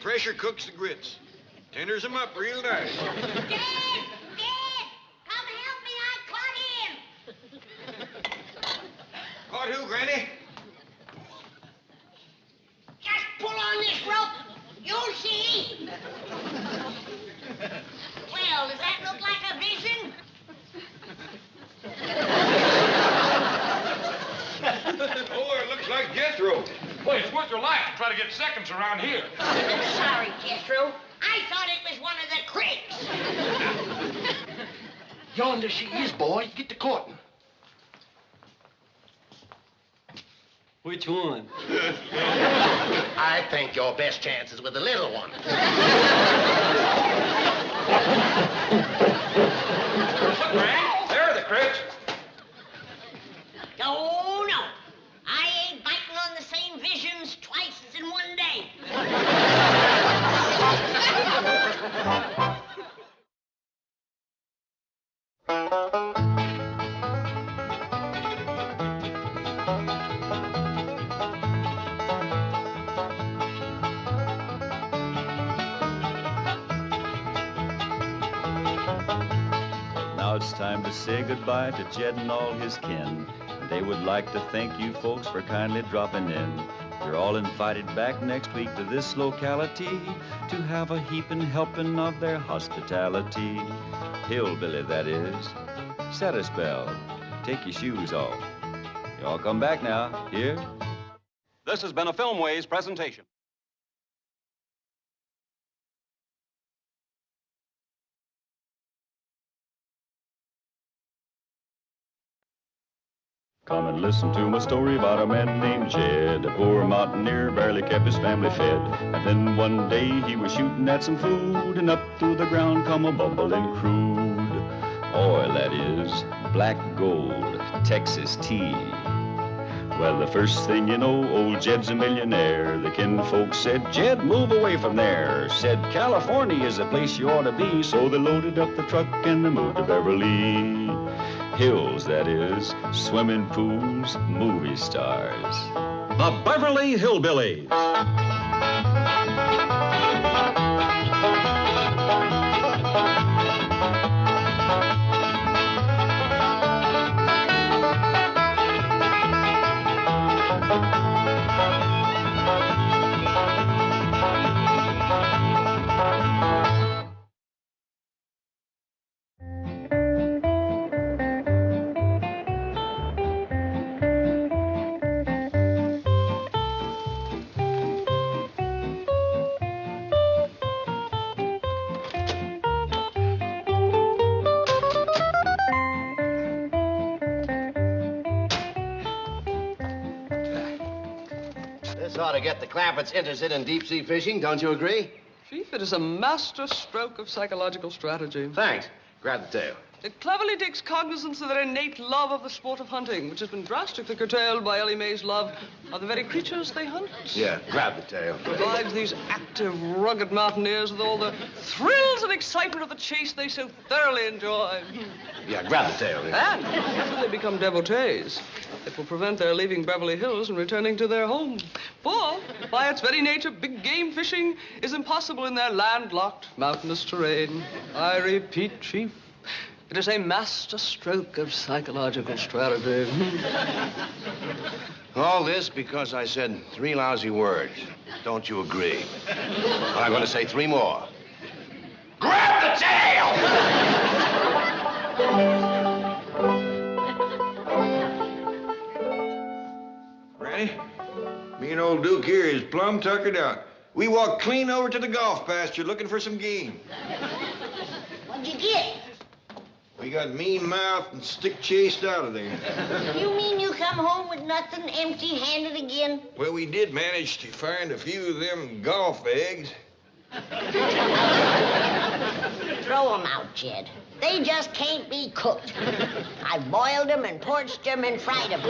[SPEAKER 4] Pressure cooks the grits. Tenders them up real nice.
[SPEAKER 3] Dad! Dad! Come help me, I caught him!
[SPEAKER 4] Caught who, Granny?
[SPEAKER 3] Just pull on this rope. You'll see. Well, does that look like a vision?
[SPEAKER 4] Oh, it looks like Jethro.
[SPEAKER 5] Well, it's worth your life to try to get seconds around here.
[SPEAKER 3] Sorry, Jethro. I thought it was one of the cricks.
[SPEAKER 15] Yonder she is, boy. Get to courting.
[SPEAKER 17] Which one?
[SPEAKER 15] I
[SPEAKER 7] I think your best chance is with the little one.
[SPEAKER 5] Look, Gran, there are the crips.
[SPEAKER 3] Oh, no. I ain't biting on the same visions twice in one day.
[SPEAKER 1] Now it's time to say goodbye to Jed and all his kin. They would like to thank you folks for kindly dropping in. You're all invited back next week to this locality to have a heaping helping of their hospitality. Hillbilly, that is. Set a spell. Take your shoes off. Y'all come back now. Here?
[SPEAKER 2] This has been a Filmways presentation.
[SPEAKER 1] Come and listen to my story about a man named Jed. A poor mountaineer barely kept his family fed. And then one day he was shooting at some food, and up through the ground come a bubbling crude oil, that is, black gold, Texas tea. Well, the first thing you know, old Jed's a millionaire. The kinfolks said, Jed, move away from there. Said, California is the place you ought to be. So they loaded up the truck and they moved to Beverly Hills, that is, swimming pools, movie stars.
[SPEAKER 2] The Beverly Hillbillies.
[SPEAKER 7] This ought to get the Clampetts interested in deep-sea fishing, don't you agree?
[SPEAKER 8] Chief, it is a master stroke of psychological strategy.
[SPEAKER 7] Thanks. Grab the tail.
[SPEAKER 8] It cleverly takes cognizance of their innate love of the sport of hunting, which has been drastically curtailed by Ellie May's love of the very creatures they hunt.
[SPEAKER 7] Yeah, grab the tail.
[SPEAKER 8] Provides these active, rugged mountaineers with all the thrills and excitement of the chase they so thoroughly enjoy.
[SPEAKER 7] Yeah, grab the tail. Yeah.
[SPEAKER 8] And after they become devotees, it will prevent their leaving Beverly Hills and returning to their home. For, by its very nature, big game fishing is impossible in their landlocked, mountainous terrain. I repeat, Chief, it is a master stroke of psychological strategy.
[SPEAKER 7] All this because I said 3 lousy words. Don't you agree? I'm going to say 3 more. Grab the tail!
[SPEAKER 4] Granny, me and old Duke here is plumb tuckered out. We walked clean over to the golf pasture looking for some game.
[SPEAKER 3] What'd you get?
[SPEAKER 4] We got mean mouthed and stick chased out of there.
[SPEAKER 3] You mean you come home with nothing, empty-handed again?
[SPEAKER 4] Well, we did manage to find a few of them golf eggs.
[SPEAKER 3] Throw 'em out, Jed. They just can't be cooked. I boiled them and porched them and fried them.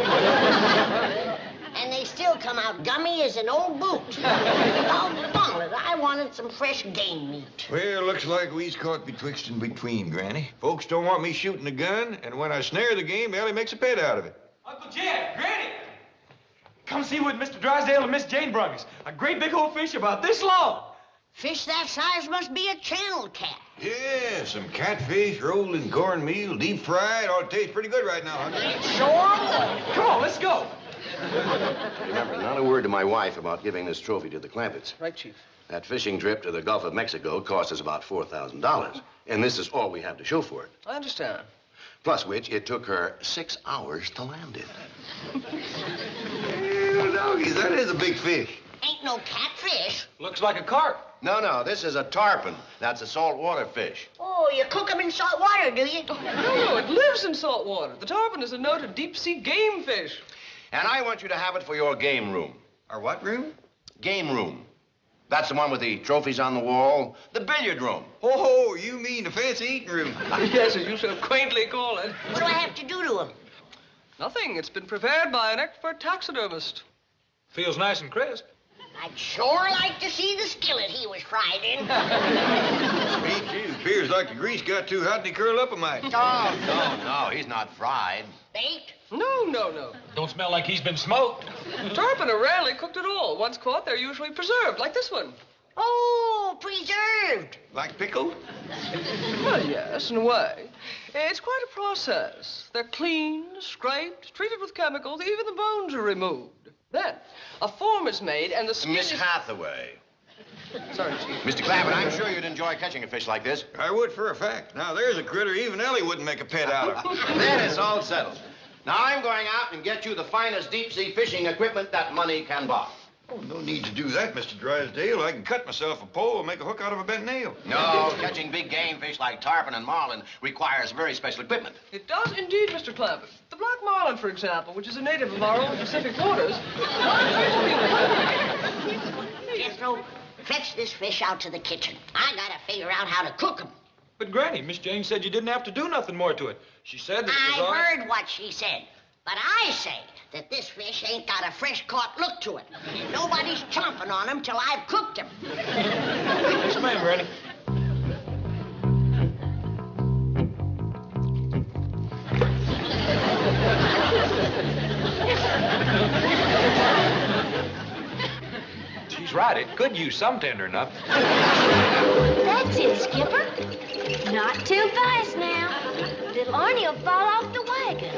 [SPEAKER 3] And they still come out gummy as an old boot. Doggone it, I wanted some fresh game meat.
[SPEAKER 4] Well, looks like we's caught betwixt and between, Granny. Folks don't want me shooting a gun, and when I snare the game, Ellie makes a pet out of it.
[SPEAKER 16] Uncle Jed, Granny! Come see what Mr. Drysdale and Miss Jane brought us. A great big old fish about this long.
[SPEAKER 3] Fish that size must be a channel cat.
[SPEAKER 4] Yeah, some catfish rolled in cornmeal, deep fried. Ought to taste pretty good right now, huh?
[SPEAKER 3] Sure.
[SPEAKER 16] Come on, let's go.
[SPEAKER 7] Remember, not a word to my wife about giving this trophy to the Clampetts.
[SPEAKER 8] Right, Chief.
[SPEAKER 7] That fishing trip to the Gulf of Mexico cost us about $4,000. And this is all we have to show for it.
[SPEAKER 8] I understand.
[SPEAKER 7] Plus which, it took her 6 hours to land it.
[SPEAKER 4] Hey, doggies, that is a big fish.
[SPEAKER 3] Ain't no catfish.
[SPEAKER 16] Looks like a carp.
[SPEAKER 7] No, this is a tarpon. That's a saltwater fish.
[SPEAKER 3] Oh, you cook 'em in salt water, do you?
[SPEAKER 8] No, it lives in salt water. The tarpon is a noted deep-sea game fish.
[SPEAKER 7] And I want you to have it for your game room.
[SPEAKER 4] Our what room?
[SPEAKER 7] game room. That's the one with the trophies on the wall. The billiard room.
[SPEAKER 4] Oh, you mean the fancy eating room?
[SPEAKER 8] Yes, as you so quaintly call it.
[SPEAKER 3] What do I have to do to him?
[SPEAKER 8] Nothing. It's been prepared by an expert taxidermist.
[SPEAKER 16] Feels nice and crisp.
[SPEAKER 3] I'd sure like to see the skillet he was fried in.
[SPEAKER 4] It appears like the grease got too hot and he curled up a mite.
[SPEAKER 7] Oh, no, he's not fried.
[SPEAKER 3] Baked?
[SPEAKER 8] No.
[SPEAKER 16] Don't smell like he's been smoked.
[SPEAKER 8] Tarpon are rarely cooked at all. Once caught, they're usually preserved, like this one.
[SPEAKER 3] Oh, preserved.
[SPEAKER 4] Like pickled?
[SPEAKER 8] Well, yes, in a way. It's quite a process. They're cleaned, scraped, treated with chemicals, even the bones are removed. Then, a form is made and the skin
[SPEAKER 7] Miss
[SPEAKER 8] is...
[SPEAKER 7] Hathaway.
[SPEAKER 8] Sorry, Chief.
[SPEAKER 7] Mr. Clampett, I'm sure you'd enjoy catching a fish like this.
[SPEAKER 4] I would for a fact. Now, there's a critter even Ellie wouldn't make a pet out of.
[SPEAKER 7] Then it's all settled. Now, I'm going out and get you the finest deep-sea fishing equipment that money can buy.
[SPEAKER 4] Oh, no need to do that, Mr. Drysdale. I can cut myself a pole and make a hook out of a bent nail.
[SPEAKER 7] No, catching big game fish like tarpon and marlin requires very special equipment.
[SPEAKER 8] It does indeed, Mr. Clampett. The black marlin, for example, which is a native of our own Pacific waters.
[SPEAKER 3] Jethro, fetch this fish out to the kitchen. I gotta figure out how to cook him.
[SPEAKER 16] But, Granny, Miss Jane said you didn't have to do nothing more to it. She said that it was all...
[SPEAKER 3] I heard what she said. But I say that this fish ain't got a fresh-caught look to it. Nobody's chomping on him till I've cooked him.
[SPEAKER 16] Yes, ma'am, Granny. She's right. It could use some tender enough.
[SPEAKER 18] That's it, Skipper. Not too fast now. Little Arnie will fall off the wagon.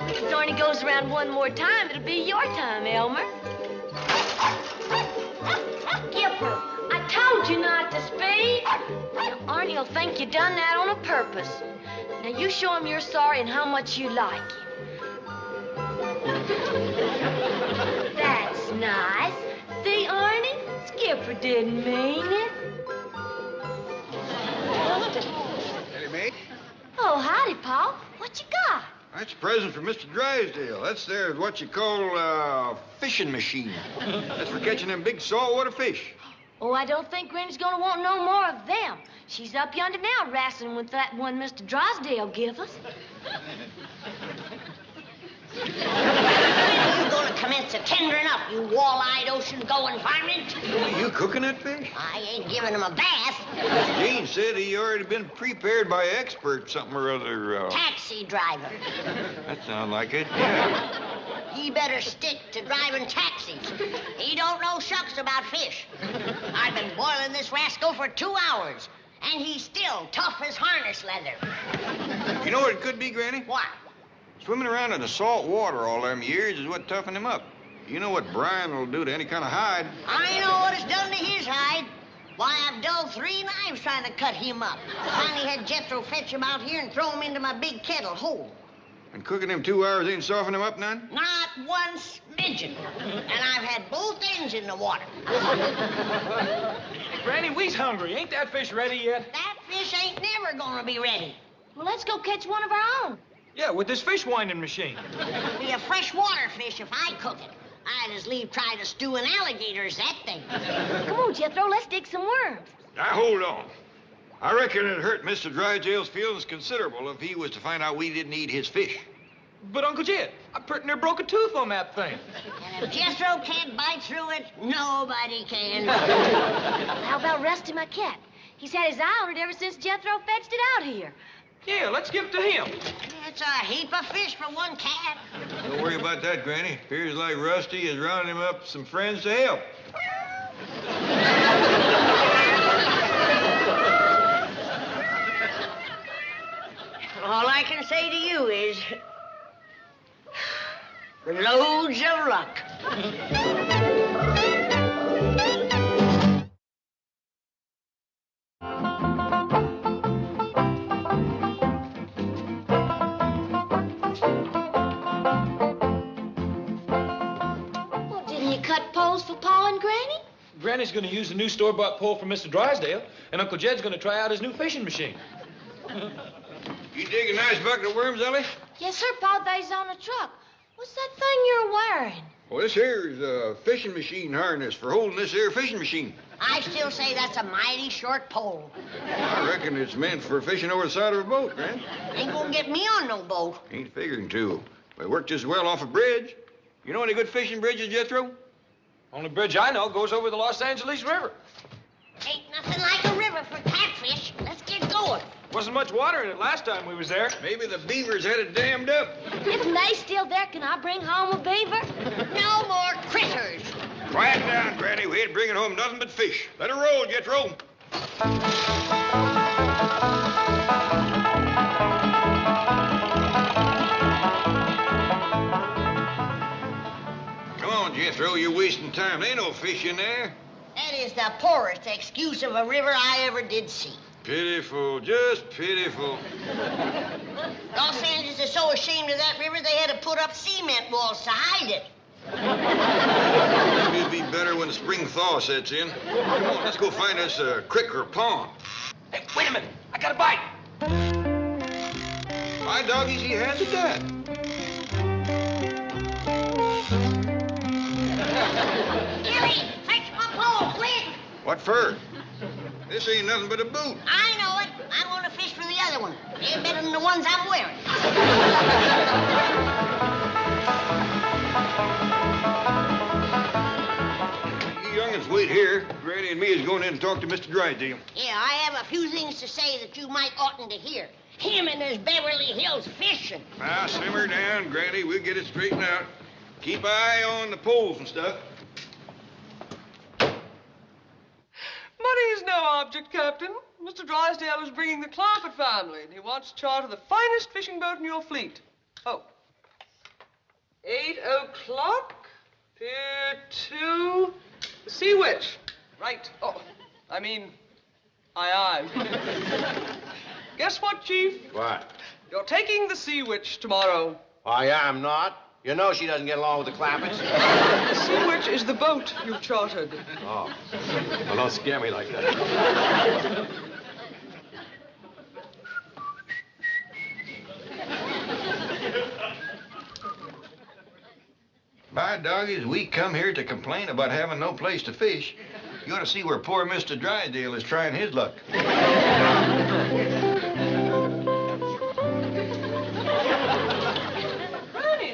[SPEAKER 14] If Arnie goes around one more time, it'll be your time, Elmer. Skipper, I told you not to speed. Now, Arnie will think you done that on a purpose. Now, you show him you're sorry and how much you like him. That's nice. See, Arnie? Skipper didn't mean it.
[SPEAKER 4] Ellie May?
[SPEAKER 14] Oh, howdy, Pa. What you got?
[SPEAKER 4] That's a present from Mr. Drysdale. That's there what you call a fishing machine. That's for catching them big saltwater fish.
[SPEAKER 14] Oh, I don't think Granny's gonna want no more of them. She's up yonder now wrestling with that one Mr. Drysdale give us.
[SPEAKER 3] When are you gonna commence a tendering up, you wall-eyed, ocean-going varmint?
[SPEAKER 4] Are you cooking that fish?
[SPEAKER 3] I ain't giving him a bath.
[SPEAKER 4] Gene said he already been prepared by experts, something or other.
[SPEAKER 3] Taxi driver.
[SPEAKER 4] That sounds like it, yeah.
[SPEAKER 3] He better stick to driving taxis. He don't know shucks about fish. I've been boiling this rascal for 2 hours, and he's still tough as harness leather.
[SPEAKER 4] You know what it could be, Granny?
[SPEAKER 3] What?
[SPEAKER 4] Swimming around in the salt water all them years is what toughened him up. You know what brine will do to any kind of hide.
[SPEAKER 3] I know what it's done to his hide. Why, I've dulled 3 knives trying to cut him up. Finally had Jethro fetch him out here and throw him into my big kettle whole.
[SPEAKER 4] And cooking him 2 hours ain't soften him up none?
[SPEAKER 3] Not one smidgen. And I've had both ends in the water.
[SPEAKER 16] Granny, we's hungry. Ain't that fish ready yet?
[SPEAKER 3] That fish ain't never gonna be ready.
[SPEAKER 14] Well, let's go catch one of our own.
[SPEAKER 16] Yeah, with this fish winding machine.
[SPEAKER 3] It'll be a freshwater fish if I cook it. I'd as leave try to stew an alligator as that thing.
[SPEAKER 14] Come on, Jethro, let's dig some worms.
[SPEAKER 4] Now, hold on. I reckon it'd hurt Mr. Drysdale's feelings considerable if he was to find out we didn't eat his fish.
[SPEAKER 16] But, Uncle Jed, I pretty near broke a tooth on that thing.
[SPEAKER 3] And if Jethro can't bite through it, nobody can.
[SPEAKER 14] How about Rusty, my cat? He's had his eye on it ever since Jethro fetched it out here.
[SPEAKER 16] Yeah, let's give it to him.
[SPEAKER 3] It's a heap of fish for one cat.
[SPEAKER 4] Don't worry about that, Granny. Appears like Rusty is rounding him up some friends to help.
[SPEAKER 3] All I can say to you is... loads of luck.
[SPEAKER 14] Well, didn't you cut poles for Pa and Granny?
[SPEAKER 16] Granny's going to use the new store-bought pole from Mr. Drysdale, and Uncle Jed's going to try out his new fishing machine.
[SPEAKER 4] You dig a nice bucket of worms, Ellie?
[SPEAKER 14] Yes, sir, Pa. They's on a truck. What's that thing you're wearing?
[SPEAKER 4] Well, this here is a fishing machine harness for holding this here fishing machine.
[SPEAKER 3] I still say that's a mighty short pole.
[SPEAKER 4] I reckon it's meant for fishing over the side of a boat, Grant.
[SPEAKER 3] Ain't gonna get me on no boat.
[SPEAKER 4] Ain't figuring to. But it worked just well off a bridge. You know any good fishing bridges, Jethro?
[SPEAKER 16] Only bridge I know goes over the Los Angeles River.
[SPEAKER 3] Ain't nothing like a river for catfish. Let's get going.
[SPEAKER 16] Wasn't much water in it last time we was there.
[SPEAKER 4] Maybe the beavers had it dammed up.
[SPEAKER 14] If they still there, can I bring home a beaver?
[SPEAKER 3] No more critters.
[SPEAKER 4] Quiet down, Granny. We ain't bringing home nothing but fish. Let her roll, Jethro. Come on, Jethro. You're wasting time. There ain't no fish in there.
[SPEAKER 3] That is the poorest excuse of a river I ever did see.
[SPEAKER 4] Pitiful, just pitiful.
[SPEAKER 3] Los Angeles is so ashamed of that river they had to put up cement walls to hide it.
[SPEAKER 4] Maybe it'll be better when the spring thaw sets in. Come on, let's go find us a creek or pond.
[SPEAKER 16] Hey, wait a minute. I got a bite.
[SPEAKER 4] My doggies, he has it that.
[SPEAKER 3] Ellie, fetch my pole, quick!
[SPEAKER 4] What for? This ain't nothing but a boot.
[SPEAKER 3] I know it. I'm going to fish for the other one. They're better than the ones I'm wearing.
[SPEAKER 4] You young'uns wait here. Granny and me is going in to talk to Mr. Drysdale.
[SPEAKER 3] Yeah, I have a few things to say that you might oughtn't to hear. Him and his Beverly Hills fishing.
[SPEAKER 4] Now, simmer down, Granny. We'll get it straightened out. Keep eye on the poles and stuff.
[SPEAKER 8] Money is no object, Captain. Mr. Drysdale is bringing the Clampett family, and he wants to charter the finest fishing boat in your fleet. Oh. 8 o'clock? Pier 2. The Sea Witch. Right. Oh, I mean, aye. Guess what, Chief?
[SPEAKER 7] What?
[SPEAKER 8] You're taking the Sea Witch tomorrow.
[SPEAKER 7] I am not. You know she doesn't get along with the Clampetts.
[SPEAKER 8] The Sea Witch is the boat you've chartered.
[SPEAKER 7] Oh. Well, don't scare me like that.
[SPEAKER 4] By doggies, we come here to complain about having no place to fish. You ought to see where poor Mr. Drysdale is trying his luck.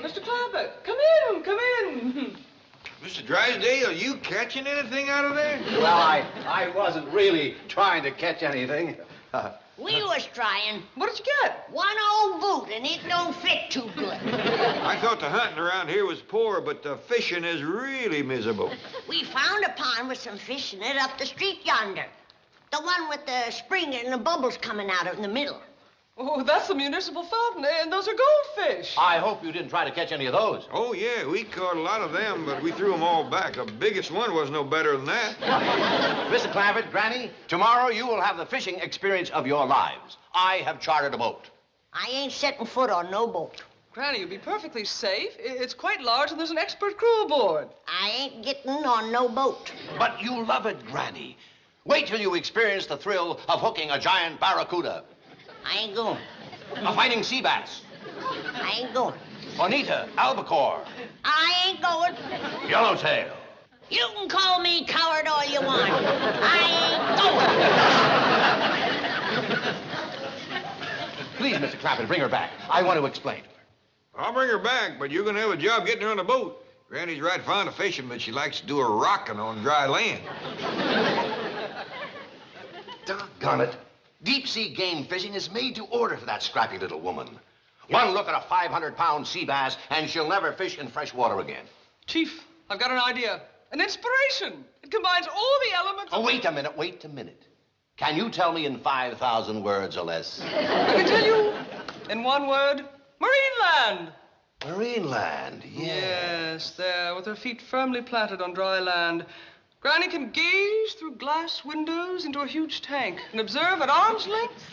[SPEAKER 8] Mr. Clampett, come in.
[SPEAKER 4] Mr. Drysdale, are you catching anything out of there?
[SPEAKER 7] Well, I wasn't really trying to catch anything.
[SPEAKER 3] We was trying.
[SPEAKER 8] What did you get?
[SPEAKER 3] One old boot, and it don't fit too good.
[SPEAKER 4] I thought the hunting around here was poor, but the fishing is really miserable.
[SPEAKER 3] We found a pond with some fish in it up the street yonder. The one with the spring and the bubbles coming out in the middle.
[SPEAKER 8] Oh, that's the municipal fountain, and those are goldfish.
[SPEAKER 7] I hope you didn't try to catch any of those.
[SPEAKER 4] Oh, yeah, we caught a lot of them, but we threw them all back. The biggest one was no better than that.
[SPEAKER 7] Mr. Clampett, Granny, tomorrow you will have the fishing experience of your lives. I have chartered a boat.
[SPEAKER 3] I ain't setting foot on no boat.
[SPEAKER 8] Granny, you'll be perfectly safe. It's quite large, and there's an expert crew aboard.
[SPEAKER 3] I ain't getting on no boat.
[SPEAKER 7] But you love it, Granny. Wait till you experience the thrill of hooking a giant barracuda.
[SPEAKER 3] I ain't going.
[SPEAKER 7] A fighting sea bass.
[SPEAKER 3] I ain't going.
[SPEAKER 7] Bonita, albacore.
[SPEAKER 3] I ain't going.
[SPEAKER 7] Yellowtail.
[SPEAKER 3] You can call me coward all you want. I ain't going.
[SPEAKER 7] Please, Mr. Clampett, bring her back. I want to explain to her.
[SPEAKER 4] I'll bring her back, but you're going to have a job getting her on the boat. Granny's right fond of fishing, but she likes to do her rocking on dry land.
[SPEAKER 7] Doggone it. Deep-sea game fishing is made to order for that scrappy little woman. One look at a 500-pound sea bass, and she'll never fish in fresh water again.
[SPEAKER 8] Chief, I've got an idea. An inspiration. It combines all the elements
[SPEAKER 7] Oh, wait a minute. Can you tell me in 5,000 words or less?
[SPEAKER 8] I can tell you in one word, Marineland.
[SPEAKER 7] Marineland,
[SPEAKER 8] Yes, there, with her feet firmly planted on dry land. Granny can gaze through glass windows into a huge tank and observe at arm's length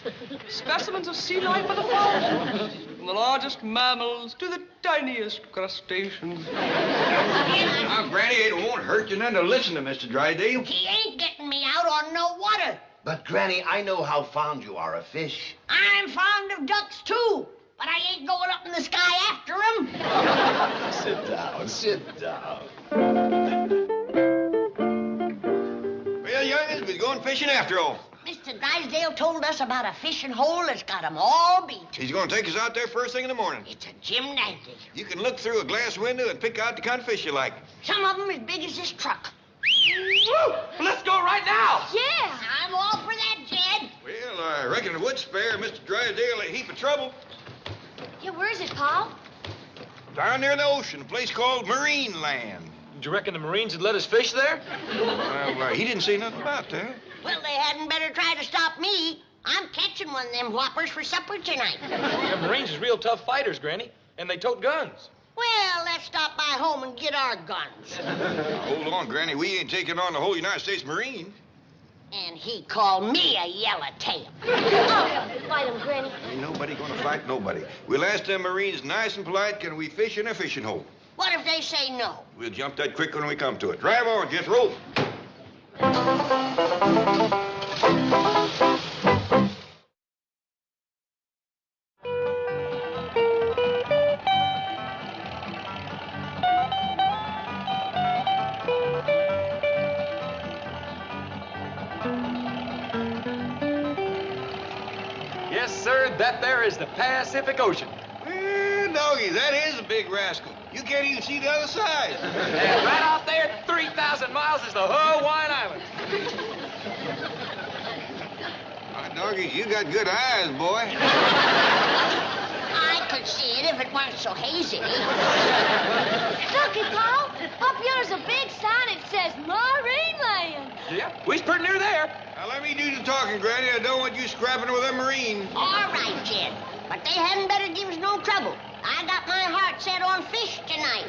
[SPEAKER 8] specimens of sea life by the thousands, from the largest mammals to the tiniest crustaceans.
[SPEAKER 4] Now, Granny, it won't hurt you none to listen to Mr. Drysdale.
[SPEAKER 3] He ain't getting me out on no water.
[SPEAKER 7] But, Granny, I know how fond you are of fish.
[SPEAKER 3] I'm fond of ducks, too. but I ain't going up in the sky after him.
[SPEAKER 1] Sit down, sit down.
[SPEAKER 4] Well, youngins, we're going fishing after all.
[SPEAKER 3] Mr. Drysdale told us about a fishing hole that's got 'em all beat.
[SPEAKER 4] He's going to take us out there first thing in the morning.
[SPEAKER 3] It's a Jim Dandy.
[SPEAKER 4] You can look through a glass window and pick out the kind of fish you like.
[SPEAKER 3] Some of 'em as big as this truck.
[SPEAKER 16] Woo! Let's go right now.
[SPEAKER 3] Yeah, I'm all for that, Jed.
[SPEAKER 4] Well, I reckon it would spare Mr. Drysdale a heap of trouble.
[SPEAKER 18] Yeah, where is it, Paul?
[SPEAKER 4] Down there in the ocean, a place called Marine Land.
[SPEAKER 16] Do you reckon the Marines would let us fish there?
[SPEAKER 4] Well, he didn't say nothing about that.
[SPEAKER 3] Well, they hadn't better try to stop me. I'm catching one of them whoppers for supper tonight.
[SPEAKER 16] The Marines is real tough fighters, Granny, and they tote guns.
[SPEAKER 3] Well, let's stop by home and get our guns.
[SPEAKER 4] Hold on, Granny. We ain't taking on the whole United States Marine.
[SPEAKER 3] And he called me a yellowtail.
[SPEAKER 18] Oh, fight him, Granny.
[SPEAKER 4] Ain't nobody gonna fight nobody. We'll ask them Marines nice and polite, can we fish in a fishing hole?
[SPEAKER 3] What if they say no?
[SPEAKER 4] We'll jump that quick when we come to it. Drive on, Jethro.
[SPEAKER 16] Yes, sir, that there is the Pacific Ocean.
[SPEAKER 4] Well, doggy, that is a big rascal. You can't even see the other side.
[SPEAKER 16] And right out there, 3,000 miles is the Hawaiian Islands.
[SPEAKER 4] Doggy, you got good eyes, boy.
[SPEAKER 3] I could see it if it weren't so hazy.
[SPEAKER 18] Look it, Paul. Up here's a big sign that says Marine Land.
[SPEAKER 16] Yeah, we's pretty near there.
[SPEAKER 4] Now, let me do the talking, Granny. I don't want you scrapping with a Marine.
[SPEAKER 3] All right, Jed. But they hadn't better give us no trouble. I got my heart set on fish tonight.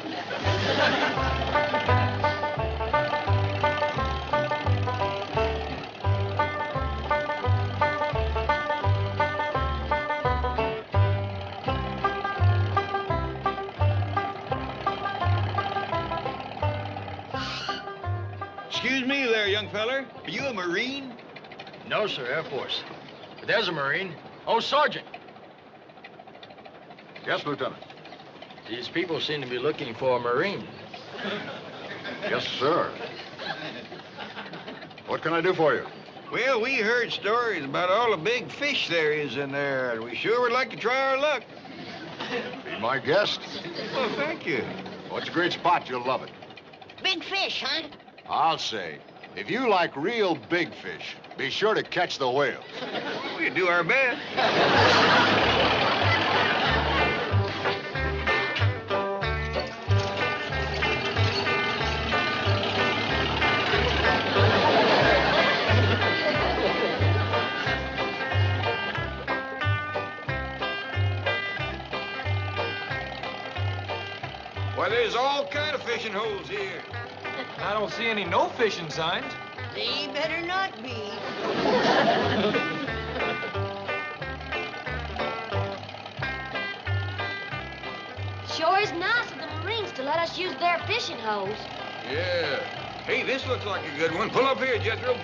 [SPEAKER 4] Excuse me there, young feller. Are you a Marine?
[SPEAKER 10] No, sir, Air Force. But there's a Marine. Oh, Sergeant.
[SPEAKER 22] Yes, Lieutenant.
[SPEAKER 10] These people seem to be looking for a Marine.
[SPEAKER 22] Yes, sir. What can I do for you?
[SPEAKER 4] Well, we heard stories about all the big fish there is in there, and we sure would like to try our luck.
[SPEAKER 22] Be my guest.
[SPEAKER 4] Well, thank you.
[SPEAKER 22] Oh, it's a great spot. You'll love it.
[SPEAKER 3] Big fish, huh?
[SPEAKER 22] I'll say, if you like real big fish, be sure to catch the whale.
[SPEAKER 4] We'll do our best. Why, there's all kind of fishing holes here.
[SPEAKER 16] I don't see any no fishing signs.
[SPEAKER 3] They better not be.
[SPEAKER 18] Sure is nice of the Marines to let us use their fishing holes.
[SPEAKER 4] Yeah. Hey, this looks like a good one. Pull up here, Jethro.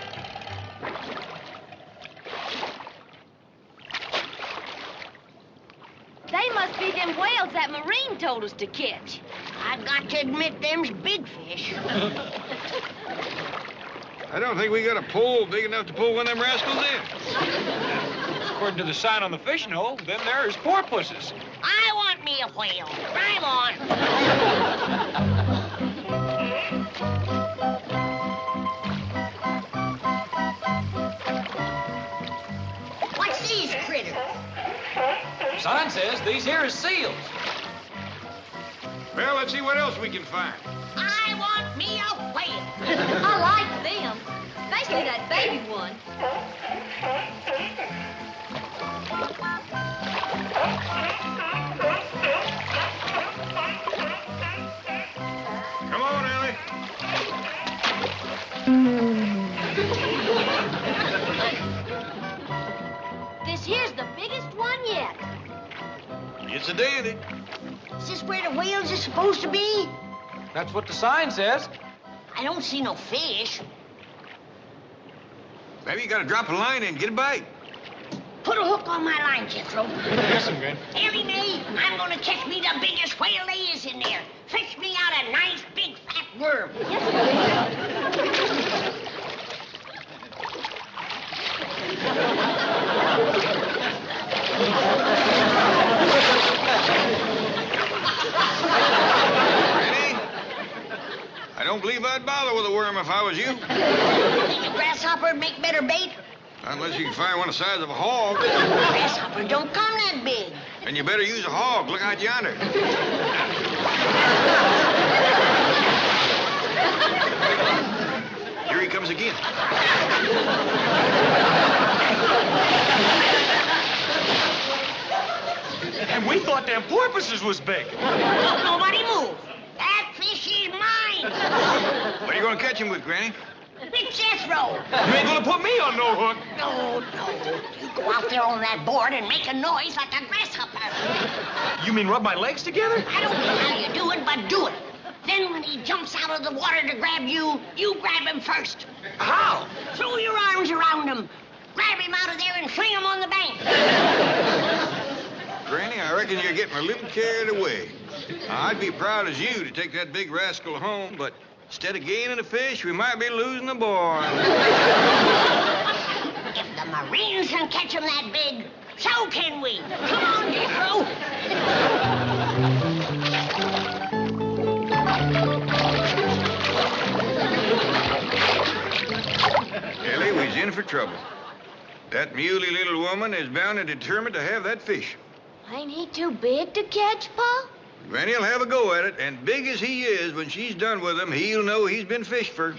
[SPEAKER 18] They must be them whales that Marine told us to catch.
[SPEAKER 3] I've got to admit, them's big fish.
[SPEAKER 4] I don't think we got a pole big enough to pull one of them rascals in.
[SPEAKER 16] According to the sign on the fishing hole, them there is porpoises.
[SPEAKER 3] I want me a whale. Drive on. What's these critters?
[SPEAKER 16] Sign says these here is seals.
[SPEAKER 4] Well, let's see what else we can find.
[SPEAKER 3] I want me a whale.
[SPEAKER 18] I like them, especially that baby one.
[SPEAKER 4] Come on, Ellie.
[SPEAKER 18] This here's the biggest one yet.
[SPEAKER 4] It's a dandy.
[SPEAKER 3] Is this where the whales are supposed to be?
[SPEAKER 16] That's what the sign says.
[SPEAKER 3] I don't see no fish.
[SPEAKER 4] Maybe you gotta drop a line in and get a bite.
[SPEAKER 3] Put a hook on my line, Jethro.
[SPEAKER 5] Listen, Granny.
[SPEAKER 3] Ellie May, I'm gonna catch me the biggest whale there is in there. Fetch me out a nice big fat worm.
[SPEAKER 4] Granny, I don't believe I'd bother with a worm if I was you.
[SPEAKER 3] Think a grasshopper'd make better bait?
[SPEAKER 4] Unless you can find one the size of a hog.
[SPEAKER 3] Grasshopper don't come that big.
[SPEAKER 4] And you better use a hog. Look out yonder. Here he comes again.
[SPEAKER 5] And we thought them porpoises was big.
[SPEAKER 3] Nobody move. That fish is mine.
[SPEAKER 4] What are you going to catch him with, Granny?
[SPEAKER 3] It's Jethro.
[SPEAKER 5] You ain't gonna put me on no hook.
[SPEAKER 3] No. You go out there on that board and make a noise like a grasshopper.
[SPEAKER 5] You mean rub my legs together?
[SPEAKER 3] I don't know how you do it, but do it. Then when he jumps out of the water to grab you, you grab him first.
[SPEAKER 5] How?
[SPEAKER 3] Throw your arms around him. Grab him out of there and fling him on the bank.
[SPEAKER 4] Granny, I reckon you're getting a little carried away. Now, I'd be proud as you to take that big rascal home, but instead of gaining a fish, we might be losing a boy.
[SPEAKER 3] If the Marines can catch him that big, so can we. Come on, Jethro.
[SPEAKER 4] Ellie, we's in for trouble. That muley little woman is bound and determined to have that fish.
[SPEAKER 14] Ain't he too big to catch, Pa?
[SPEAKER 4] Granny'll have a go at it, and big as he is, when she's done with him, he'll know he's been fished for.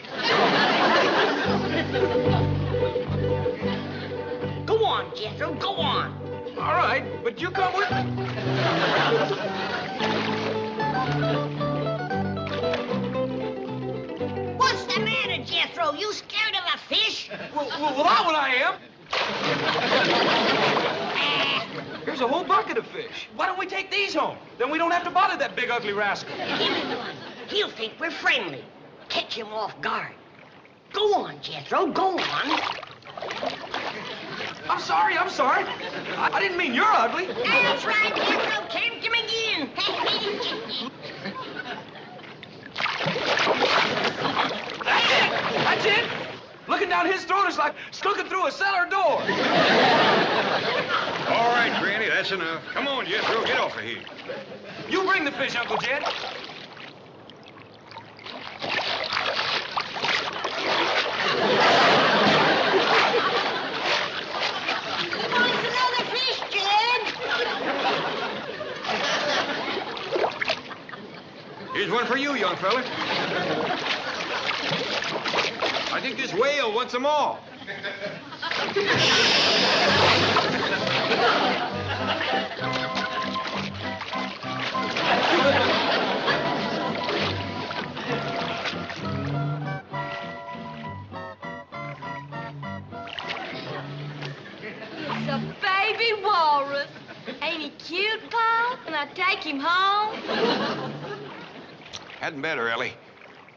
[SPEAKER 3] Go on, Jethro, go on.
[SPEAKER 5] All right, but you come with me.
[SPEAKER 3] What's the matter, Jethro? You scared of a fish?
[SPEAKER 5] Well, that one I am. Here's a whole bucket of fish. Why don't we take these home? Then we don't have to bother that big, ugly rascal.
[SPEAKER 3] Give him one. He'll think we're friendly. Catch him off guard. Go on, Jethro, go on.
[SPEAKER 5] I'm sorry. I didn't mean you're ugly.
[SPEAKER 3] That's right, Jethro. Tempt him again.
[SPEAKER 5] That's it. Looking down his throat is like looking through a cellar door.
[SPEAKER 4] All right, Granny, that's enough. Come on, Jethro, get off of here.
[SPEAKER 5] You bring the fish, Uncle Jed.
[SPEAKER 3] Wants another fish, Jed?
[SPEAKER 4] Here's one for you, young fella. I think this whale wants them all.
[SPEAKER 14] It's a baby walrus. Ain't he cute, Pa? Can I take him home?
[SPEAKER 4] Hadn't better, Ellie.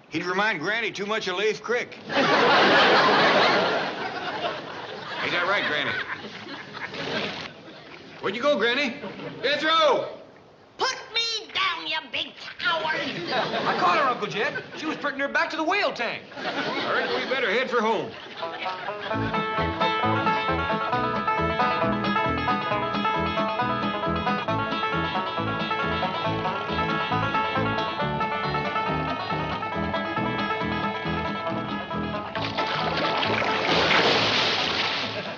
[SPEAKER 4] He'd remind Granny too much of Lafe Creek. Ain't that right, Granny? Where'd you go, Granny? Jethro!
[SPEAKER 3] Put me down, you big coward.
[SPEAKER 5] I caught her, Uncle Jed. She was putting her back to the whale tank.
[SPEAKER 4] I reckon we better head for home.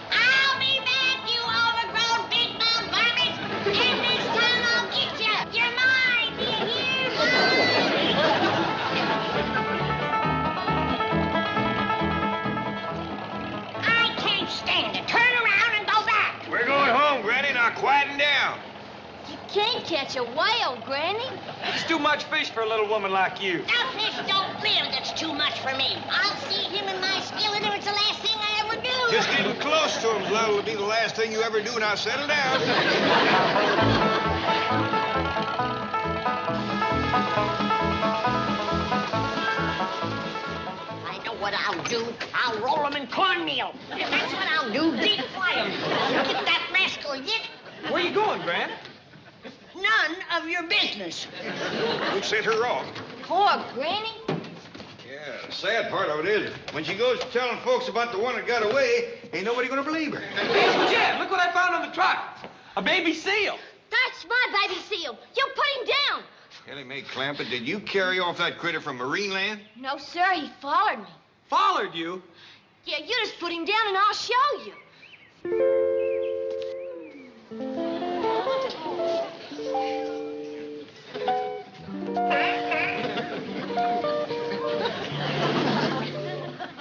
[SPEAKER 3] I'll be back, you overgrown big mouth varmint. And this time I'll get you. You're mine, do you hear? I can't stand it. Turn around and go back.
[SPEAKER 4] We're going home, Granny. Now quieten down.
[SPEAKER 14] You can't catch a whale, Granny.
[SPEAKER 5] It's too much fish for a little woman like you.
[SPEAKER 3] That fish don't live. That's too much for me. I'll see him in my skillet if it's the last thing I ever do.
[SPEAKER 4] Just getting close to him, That'll be the last thing you ever do. Now settle down.
[SPEAKER 3] I know what I'll do. do, I'll roll them in cornmeal. That's what I'll do, deep fry them. Get that rascal yet?
[SPEAKER 16] Where you going, Gran?
[SPEAKER 3] None of your business.
[SPEAKER 4] Who sent her off?
[SPEAKER 14] Poor Granny.
[SPEAKER 4] Yeah, the sad part of it is, when she goes telling folks about the one that got away, ain't nobody gonna believe her.
[SPEAKER 16] Hey, Jed, look what I found on the truck. A baby seal.
[SPEAKER 14] That's my baby seal. You put him down.
[SPEAKER 4] Ellie May Clampett, did you carry off that critter from Marineland?
[SPEAKER 14] No, sir, he followed me.
[SPEAKER 16] Followed you?
[SPEAKER 14] Yeah, you just put him down and I'll show you.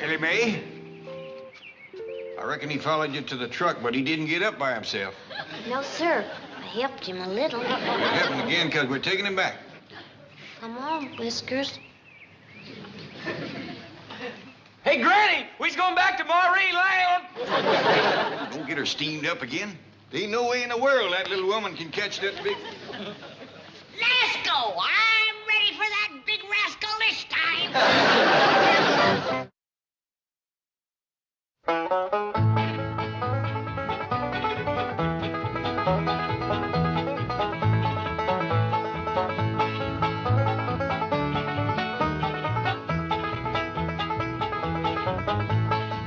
[SPEAKER 4] Ellie May? I reckon he followed you to the truck, but he didn't get up by himself.
[SPEAKER 14] No, sir. I helped him a little.
[SPEAKER 4] It happened again because we're taking him back.
[SPEAKER 14] Come on, Whiskers.
[SPEAKER 16] Hey, Granny, we's going back to Marineland.
[SPEAKER 4] Don't get her steamed up again. There ain't no way in the world that little woman can catch that big...
[SPEAKER 3] Let's go. I'm ready for that big rascal this time.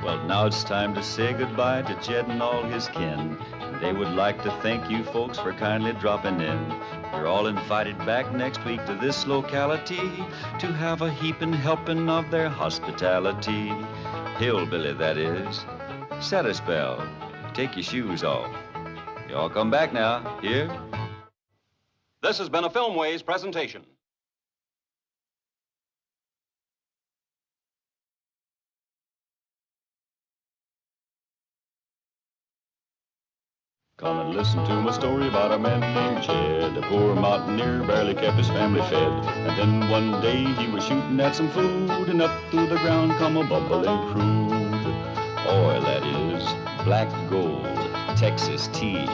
[SPEAKER 1] Well, now it's time to say goodbye to Jed and all his kin. They would like to thank you folks for kindly dropping in. You're all invited back next week to this locality to have a heaping helping of their hospitality. Hillbilly, that is. Set a spell. Take your shoes off. You all come back now. Here?
[SPEAKER 2] This has been a Filmways presentation.
[SPEAKER 1] Come and listen to my story about a man named Jed. A poor mountaineer barely kept his family fed. And then one day he was shooting at some food, and up through the ground come a bubbling crude oil, that is, black gold, Texas tea.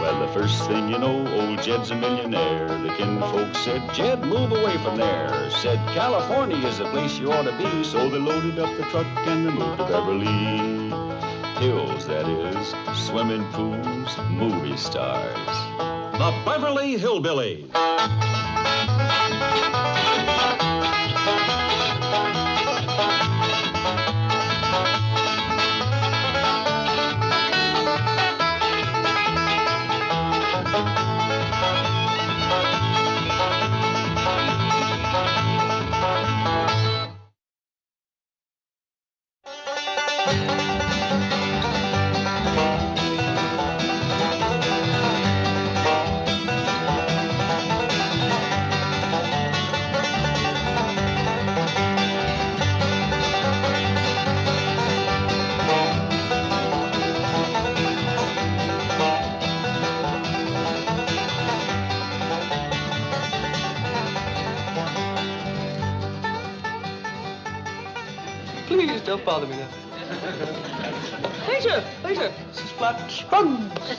[SPEAKER 1] Well, the first thing you know, old Jed's a millionaire. The kinfolk said, Jed, move away from there. Said, California is the place you ought to be. So they loaded up the truck and they moved to Beverly Hills, that is, swimming pools, movie stars.
[SPEAKER 2] The Beverly Hillbillies.
[SPEAKER 8] Please don't bother me now. Later, later. This is Flat Scruggs.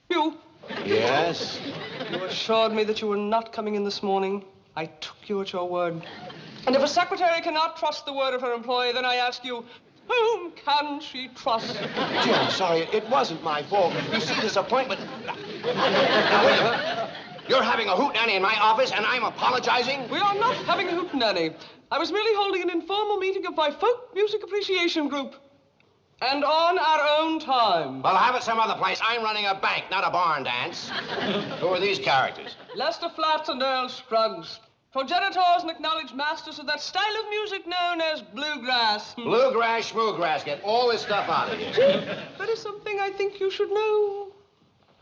[SPEAKER 8] You?
[SPEAKER 7] Yes?
[SPEAKER 8] You assured me that you were not coming in this morning. I took you at your word. And if a secretary cannot trust the word of her employee, then I ask you, whom can she trust?
[SPEAKER 7] Gee, I'm sorry. It wasn't my fault. You see, this appointment... Now, wait a minute. You're having a hootenanny in my office, and I'm apologizing?
[SPEAKER 8] We are not having a hootenanny. I was merely holding an informal meeting of my folk music appreciation group. And on our own time.
[SPEAKER 7] Well, have it some other place. I'm running a bank, not a barn dance. Who are these characters?
[SPEAKER 8] Lester Flatt and Earl Scruggs, progenitors and acknowledged masters of that style of music known as bluegrass.
[SPEAKER 7] Bluegrass, schmoograss. Get all this stuff out of here.
[SPEAKER 8] That is something I think you should know.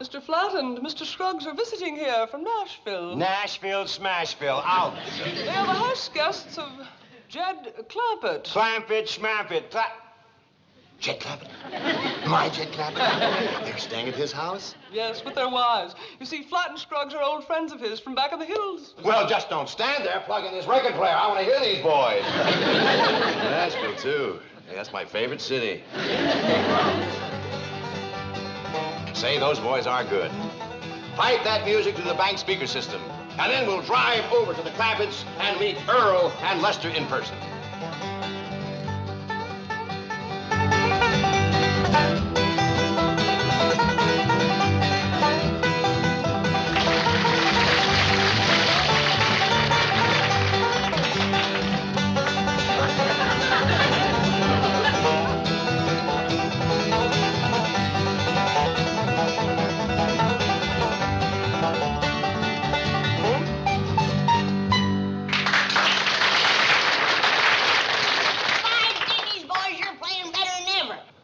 [SPEAKER 8] Mr. Flatt and Mr. Scruggs are visiting here from Nashville.
[SPEAKER 7] Nashville, Smashville, ouch.
[SPEAKER 8] They are the house guests of Jed Clampett.
[SPEAKER 7] Clampett, Schmampett, Jed Clampett? My Jed Clampett? They're staying at his house?
[SPEAKER 8] Yes, with their wives. You see, Flatt and Scruggs are old friends of his from back in the hills.
[SPEAKER 7] Well, just don't stand there plugging this record player. I want to hear these boys. Nashville, too. Yeah, that's my favorite city. Say, those boys are good. Pipe that music to the bank speaker system. and then we'll drive over to the Clampetts and meet Earl and Lester in person.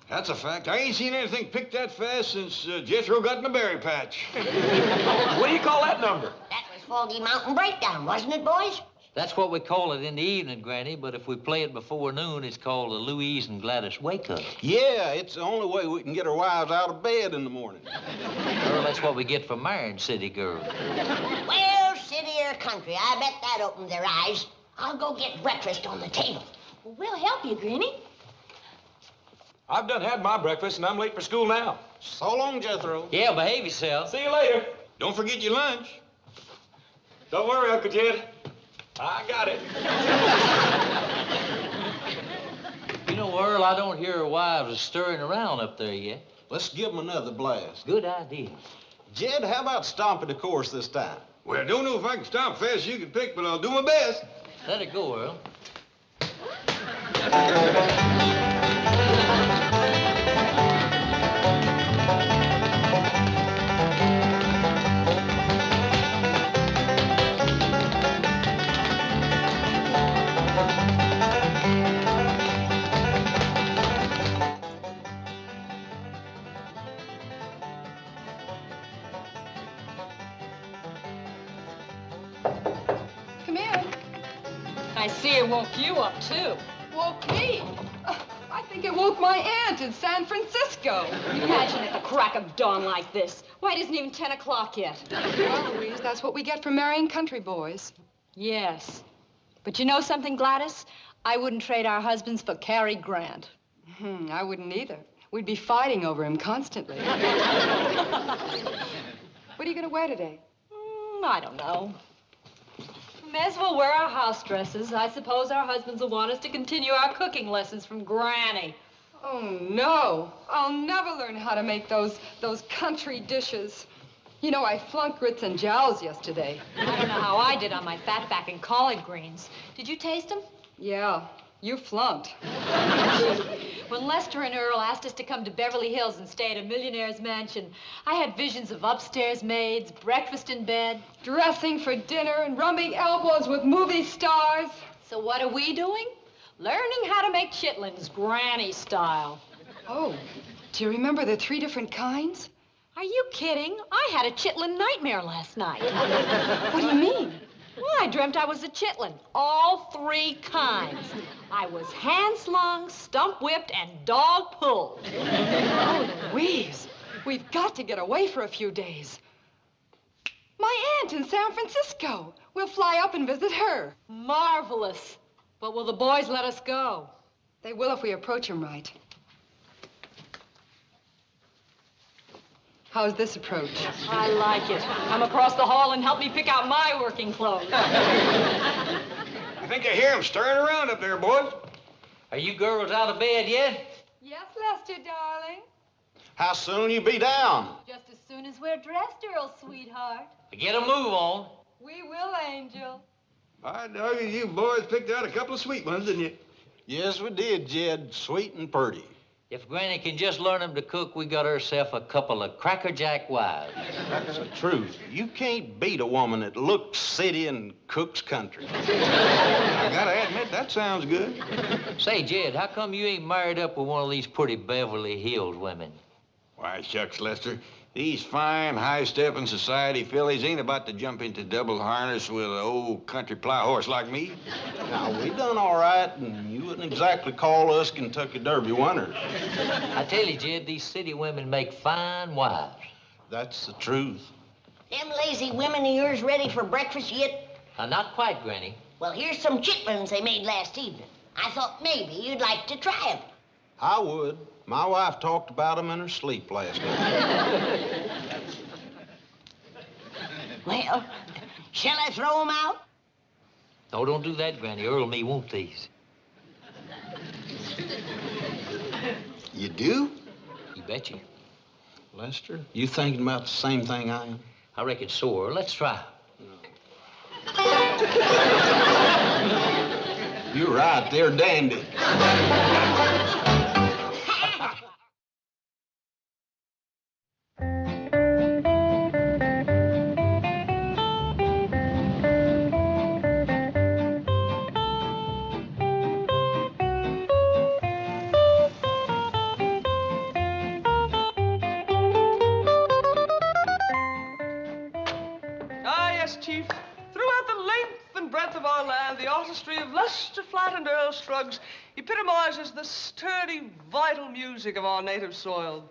[SPEAKER 4] That's a fact. I ain't seen anything picked that fast since Jethro got in the berry patch.
[SPEAKER 16] What do you call that number?
[SPEAKER 3] That was Foggy Mountain Breakdown, wasn't it, boys?
[SPEAKER 13] That's what we call it in the evening, Granny, but if we play it before noon, it's called the Louise and Gladys Wake Up.
[SPEAKER 19] Yeah, it's the only way we can get our wives out of bed in the morning.
[SPEAKER 13] Girl, that's what we get for marrying city girls.
[SPEAKER 3] Well, city or country, I bet that opened their eyes. I'll go get breakfast on the table.
[SPEAKER 18] Well, we'll help you, Granny.
[SPEAKER 16] I've done had my breakfast, and I'm late for school now.
[SPEAKER 19] So long, Jethro.
[SPEAKER 13] Yeah, behave yourself.
[SPEAKER 16] See you later.
[SPEAKER 4] Don't forget your lunch.
[SPEAKER 16] Don't worry, Uncle Jed. I got it.
[SPEAKER 13] You know, Earl, I don't hear our wives are stirring around up there yet.
[SPEAKER 19] Let's give them another blast.
[SPEAKER 13] Good idea.
[SPEAKER 19] Jed, how about stomping the course this time?
[SPEAKER 4] Well, I don't know if I can stomp fast as you can pick, but I'll do my best.
[SPEAKER 13] Let it go, Earl.
[SPEAKER 23] Come in.
[SPEAKER 24] I see it woke you up, too.
[SPEAKER 23] Woke me? I think it woke my aunt in San Francisco.
[SPEAKER 24] Imagine at the crack of dawn like this. Why, it isn't even 10 o'clock yet.
[SPEAKER 23] Well, Louise, that's what we get for marrying country boys.
[SPEAKER 24] Yes. But you know something, Gladys? I wouldn't trade our husbands for Cary Grant.
[SPEAKER 23] I wouldn't either. We'd be fighting over him constantly. What are you going to wear today?
[SPEAKER 24] I don't know. May as well wear our house dresses. I suppose our husbands will want us to continue our cooking lessons from Granny.
[SPEAKER 23] Oh, no. I'll never learn how to make those country dishes. You know, I flunked grits and jowls yesterday.
[SPEAKER 24] I don't know how I did on my fatback and collard greens. Did you taste them?
[SPEAKER 23] Yeah, you flunked.
[SPEAKER 24] When Lester and Earl asked us to come to Beverly Hills and stay at a millionaire's mansion, I had visions of upstairs maids, breakfast in bed.
[SPEAKER 23] Dressing for dinner and rubbing elbows with movie stars.
[SPEAKER 24] So what are we doing? Learning how to make chitlins, Granny style.
[SPEAKER 23] Oh, do you remember the 3 different kinds?
[SPEAKER 24] Are you kidding? I had a chitlin nightmare last night.
[SPEAKER 23] What do you mean?
[SPEAKER 24] Well, I dreamt I was a chitlin, all 3 kinds. I was hand-slung, stump-whipped, and dog-pulled.
[SPEAKER 23] Oh, Louise, we've got to get away for a few days. My aunt in San Francisco. We'll fly up and visit her.
[SPEAKER 24] Marvelous. But will the boys let us go?
[SPEAKER 23] They will if we approach them right. How's this approach?
[SPEAKER 24] I like it. Come across the hall and help me pick out my working clothes.
[SPEAKER 4] I think I hear him stirring around up there, boys.
[SPEAKER 13] Are you girls out of bed yet?
[SPEAKER 23] Yes, Lester, darling.
[SPEAKER 19] How soon you be down?
[SPEAKER 24] Just as soon as we're dressed, Earl, sweetheart.
[SPEAKER 13] Get a move on.
[SPEAKER 23] We will, Angel.
[SPEAKER 4] By dog, you boys picked out a couple of sweet ones, didn't you?
[SPEAKER 19] Yes, we did, Jed. Sweet and purty.
[SPEAKER 13] If Granny can just learn them to cook, we got herself a couple of crackerjack wives.
[SPEAKER 19] That's the truth. You can't beat a woman that looks city and cooks country.
[SPEAKER 4] I gotta admit, that sounds good.
[SPEAKER 13] Say, Jed, how come you ain't married up with one of these pretty Beverly Hills women?
[SPEAKER 4] Why, shucks, Lester. These fine, high-stepping society fillies ain't about to jump into double harness with an old country plow horse like me.
[SPEAKER 19] Now, we done all right, and you wouldn't exactly call us Kentucky Derby winners.
[SPEAKER 13] I tell you, Jed, these city women make fine wives.
[SPEAKER 19] That's the truth.
[SPEAKER 3] Them lazy women of yours ready for breakfast yet?
[SPEAKER 13] Not quite, Granny.
[SPEAKER 3] Well, here's some chitlins they made last evening. I thought maybe you'd like to try them.
[SPEAKER 19] I would. My wife talked about them in her sleep last night.
[SPEAKER 3] Well, shall I throw 'em out?
[SPEAKER 13] Oh, don't do that, Granny. Earl and me want these.
[SPEAKER 19] You do?
[SPEAKER 13] You betcha.
[SPEAKER 19] Lester, you thinking about the same thing I am?
[SPEAKER 13] I reckon so, Earl. Let's try.
[SPEAKER 19] You're right, they're dandy.
[SPEAKER 8] Ah, yes, Chief. Throughout the length and breadth of our land, the artistry of Lester Flatt and Earl Scruggs epitomizes the sturdy, vital music of our native soil.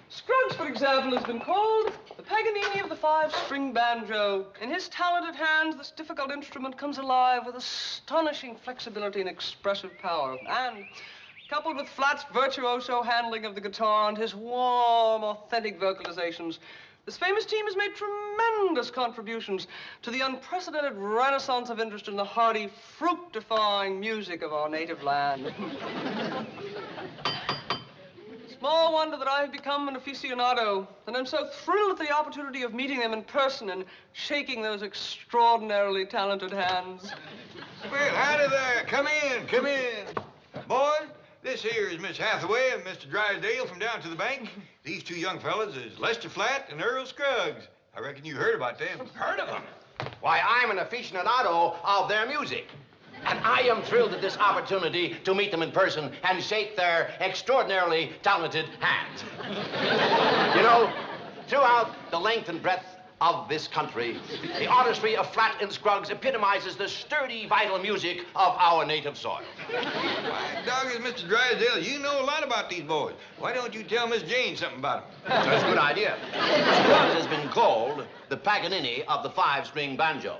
[SPEAKER 8] Scruggs, for example, has been called the Paganini of the five-string banjo. In his talented hands, this difficult instrument comes alive with astonishing flexibility and expressive power. And coupled with Flatt's virtuoso handling of the guitar and his warm, authentic vocalizations, this famous team has made tremendous contributions to the unprecedented renaissance of interest in the hearty, fructifying music of our native land. Small wonder that I have become an aficionado, and I'm so thrilled at the opportunity of meeting them in person and shaking those extraordinarily talented hands.
[SPEAKER 4] Well, howdy there. Come in, come in. Boys, this here is Miss Hathaway and Mr. Drysdale from down to the bank. These two young fellas is Lester Flatt and Earl Scruggs. I reckon you heard about them.
[SPEAKER 7] Heard of them? Why, I'm an aficionado of their music. And I am thrilled at this opportunity to meet them in person and shake their extraordinarily talented hands. You know, throughout the length and breadth of this country, the artistry of Flatt and Scruggs epitomizes the sturdy, vital music of our native soil.
[SPEAKER 4] Why, doggone, Mr. Drysdale, you know a lot about these boys. Why don't you tell Miss Jane something about them?
[SPEAKER 7] That's a good idea. Scruggs has been called the Paganini of the five-string banjo.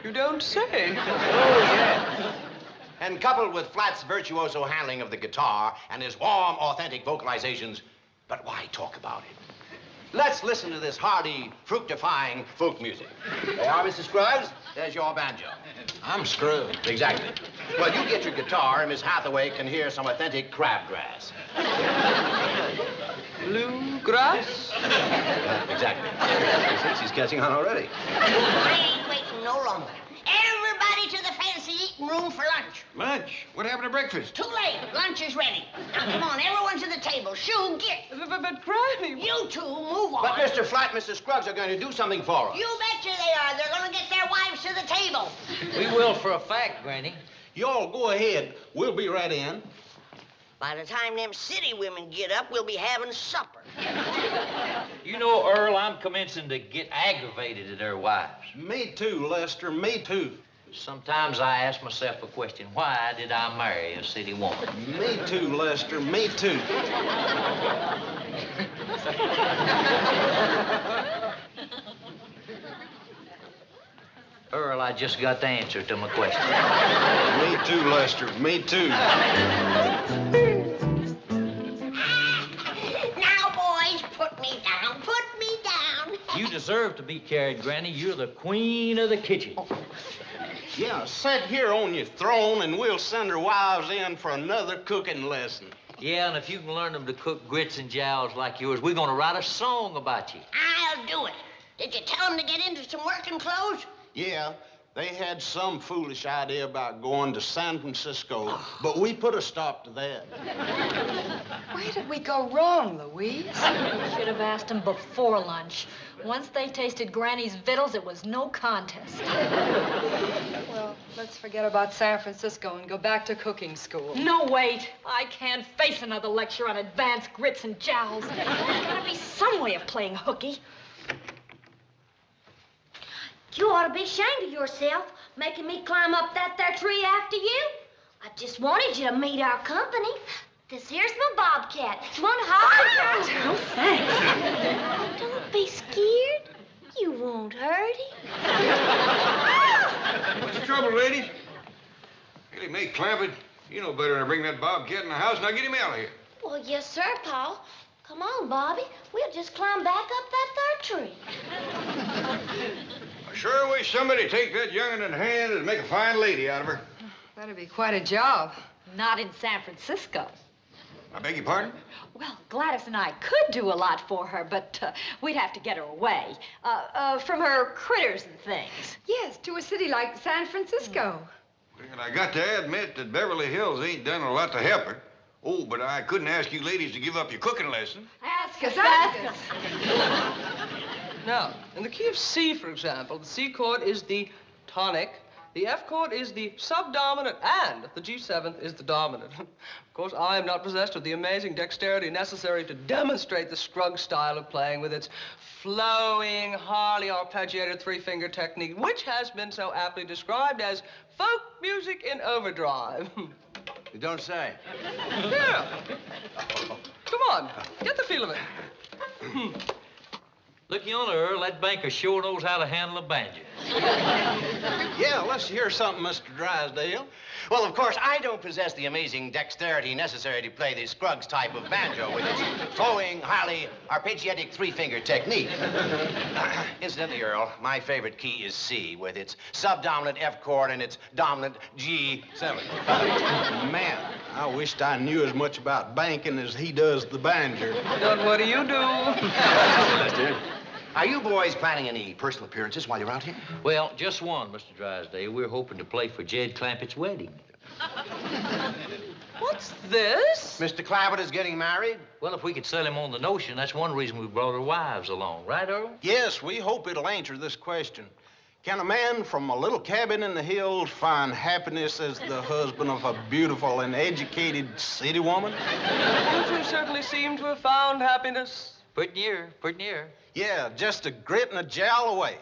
[SPEAKER 8] You don't say.
[SPEAKER 7] Oh, yes. And coupled with Flatt's virtuoso handling of the guitar and his warm, authentic vocalizations, but why talk about it? Let's listen to this hearty, fructifying folk music. There are, Mr. Scruggs. There's your banjo.
[SPEAKER 19] I'm screwed.
[SPEAKER 7] Exactly. Well, you get your guitar, and Miss Hathaway can hear some authentic crabgrass.
[SPEAKER 8] Bluegrass?
[SPEAKER 7] Exactly. She's catching on already.
[SPEAKER 3] I ain't waiting no longer. Everybody to the fancy eating room for lunch.
[SPEAKER 4] Lunch? What happened to breakfast?
[SPEAKER 3] Too late. Lunch is ready. Now, come on, everyone to the table. Shoo, get.
[SPEAKER 8] But Granny...
[SPEAKER 3] You two, move on.
[SPEAKER 7] But Mr. Flatt and Mr. Scruggs are going to do something for us.
[SPEAKER 3] You betcha they are. They're going to get their wives to the table.
[SPEAKER 13] We will for a fact, Granny.
[SPEAKER 19] Y'all go ahead. We'll be right in.
[SPEAKER 3] By the time them city women get up, we'll be having supper.
[SPEAKER 13] You know, Earl, I'm commencing to get aggravated at their wives.
[SPEAKER 19] Me too, Lester, me too.
[SPEAKER 13] Sometimes I ask myself a question, why did I marry a city woman?
[SPEAKER 19] Me too, Lester, me too.
[SPEAKER 13] Earl, I just got the answer to my question.
[SPEAKER 19] Me too, Lester, me too.
[SPEAKER 3] Now, boys, put me down. Put me down.
[SPEAKER 13] You deserve to be carried, Granny. You're the queen of the kitchen.
[SPEAKER 19] Yeah, sit here on your throne and we'll send our wives in for another cooking lesson.
[SPEAKER 13] Yeah, and if you can learn them to cook grits and jowls like yours, we're going to write a song about you.
[SPEAKER 3] I'll do it. Did you tell them to get into some working clothes?
[SPEAKER 19] Yeah, they had some foolish idea about going to San Francisco, but we put a stop to that.
[SPEAKER 23] Where did we go wrong, Louise?
[SPEAKER 24] Should have asked them before lunch. Once they tasted Granny's victuals, it was no contest.
[SPEAKER 23] Well, let's forget about San Francisco and go back to cooking school.
[SPEAKER 24] No, wait. I can't face another lecture on advanced grits and jowls. There's gotta be some way of playing hooky.
[SPEAKER 18] You ought to be ashamed of yourself, making me climb up that there tree after you. I just wanted you to meet our company. This here's my bobcat. You want to hug?
[SPEAKER 24] No, thanks.
[SPEAKER 18] Don't be scared. You won't hurt him.
[SPEAKER 4] What's the trouble, ladies? Ellie May, Clampett, you know better than to bring that bobcat in the house. Now get him out of here.
[SPEAKER 18] Well, yes, sir, Paul. Come on, Bobby. We'll just climb back up that there tree.
[SPEAKER 4] I sure wish somebody'd take that young'un in hand and make a fine lady out of her.
[SPEAKER 23] That'd be quite a job.
[SPEAKER 24] Not in San Francisco.
[SPEAKER 4] I beg your pardon?
[SPEAKER 24] Well, Gladys and I could do a lot for her, but we'd have to get her away. From her critters and things.
[SPEAKER 23] Yes, to a city like San Francisco.
[SPEAKER 4] Well, I got to admit that Beverly Hills ain't done a lot to help her. Oh, but I couldn't ask you ladies to give up your cooking lesson.
[SPEAKER 23] Ask us.
[SPEAKER 8] Now, in the key of C, for example, the C chord is the tonic, the F chord is the subdominant, and the G7th is the dominant. Of course, I am not possessed of the amazing dexterity necessary to demonstrate the Scruggs style of playing with its flowing, highly arpeggiated three-finger technique, which has been so aptly described as folk music in overdrive.
[SPEAKER 7] You don't say.
[SPEAKER 8] Yeah. Come on, get the feel of it.
[SPEAKER 13] Look yonder, Earl. That banker sure knows how to handle a banjo.
[SPEAKER 19] Yeah, let's hear something, Mr. Drysdale.
[SPEAKER 7] Well, of course, I don't possess the amazing dexterity necessary to play the Scruggs type of banjo with its flowing, highly arpeggiatic three-finger technique. Incidentally, Earl, my favorite key is C, with its subdominant F chord and its dominant G7.
[SPEAKER 19] Man, I wished I knew as much about banking as he does the banjo.
[SPEAKER 8] Then what do you do?
[SPEAKER 7] Are you boys planning any personal appearances while you're out here?
[SPEAKER 13] Well, just one, Mr. Drysdale. We're hoping to play for Jed Clampett's wedding.
[SPEAKER 8] What's this?
[SPEAKER 7] Mr. Clampett is getting married?
[SPEAKER 13] Well, if we could sell him on the notion, that's one reason we brought our wives along. Right, Earl?
[SPEAKER 19] Yes, we hope it'll answer this question. Can a man from a little cabin in the hills find happiness as the husband of a beautiful and educated city woman?
[SPEAKER 8] You two certainly seem to have found happiness.
[SPEAKER 13] Pretty near.
[SPEAKER 19] Yeah, just a grit and a jowl away.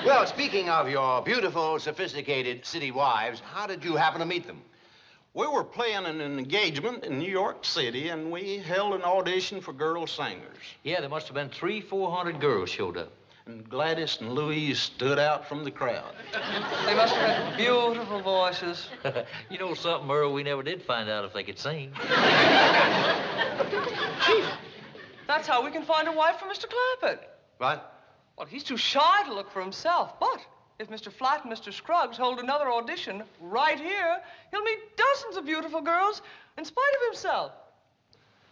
[SPEAKER 7] Well, speaking of your beautiful, sophisticated city wives, how did you happen to meet them?
[SPEAKER 19] We were playing an engagement in New York City, and we held an audition for girl singers.
[SPEAKER 13] Yeah, there must have been 300-400 girls showed up.
[SPEAKER 19] And Gladys and Louise stood out from the crowd.
[SPEAKER 8] They must have had beautiful voices.
[SPEAKER 13] You know something, Earl? We never did find out if they could sing.
[SPEAKER 8] Chief, that's how we can find a wife for Mr. Clampett.
[SPEAKER 7] What?
[SPEAKER 8] Well, he's too shy to look for himself, but if Mr. Flatt and Mr. Scruggs hold another audition right here, he'll meet dozens of beautiful girls in spite of himself.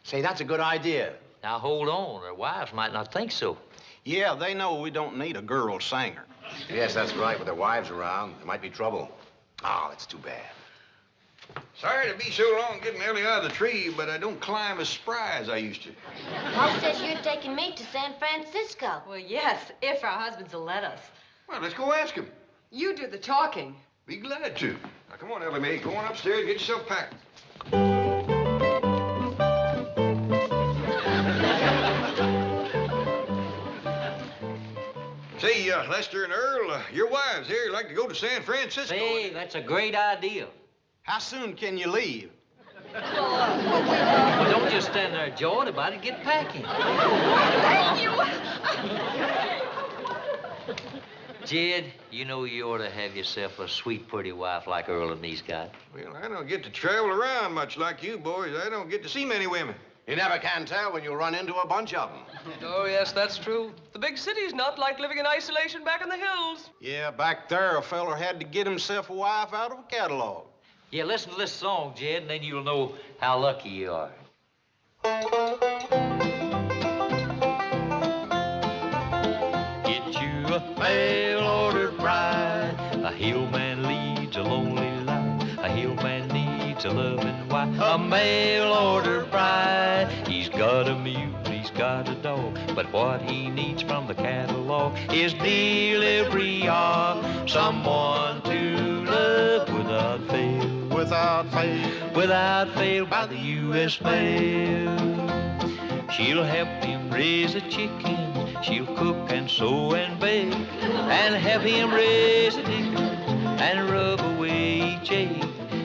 [SPEAKER 7] Say, that's a good idea.
[SPEAKER 13] Now, hold on. Their wives might not think so.
[SPEAKER 19] Yeah, they know we don't need a girl singer.
[SPEAKER 7] Yes, that's right. With their wives around, there might be trouble. Oh, that's too bad.
[SPEAKER 4] Sorry to be so long getting Ellie out of the tree, but I don't climb as spry as I used to.
[SPEAKER 18] Pop says you're taking me to San Francisco.
[SPEAKER 24] Well, yes, if our husbands will let us.
[SPEAKER 4] Well, let's go ask him.
[SPEAKER 23] You do the talking.
[SPEAKER 4] Be glad to. Now, come on, Ellie May. Go on upstairs, get yourself packed. Say, Lester and Earl, your wives here like to go to San Francisco.
[SPEAKER 13] Hey, that's a great idea.
[SPEAKER 19] How soon can you leave?
[SPEAKER 13] Well, don't just stand there jawing about it. Get packing.
[SPEAKER 23] Thank you.
[SPEAKER 13] Jed, you know you ought to have yourself a sweet, pretty wife like Earl and me's got.
[SPEAKER 4] Well, I don't get to travel around much like you boys. I don't get to see many women.
[SPEAKER 7] You never can tell when you run into a bunch of them.
[SPEAKER 8] Oh, yes, that's true. The big city's not like living in isolation back in the hills.
[SPEAKER 19] Yeah, back there, a feller had to get himself a wife out of a catalog.
[SPEAKER 13] Yeah, listen to this song, Jed, and then you'll know how lucky you are. Get you a mail-order bride. A hillman leads a lonely life. A hillman needs a loving wife. A mail-order bride. He's got a mule, he's got a dog, but what he needs from the catalog is delivery of someone to love without fail.
[SPEAKER 19] Without fail.
[SPEAKER 13] Without fail by the U.S. mail. She'll help him raise a chicken. She'll cook and sew and bake and help him raise a dickens and rub away each ache.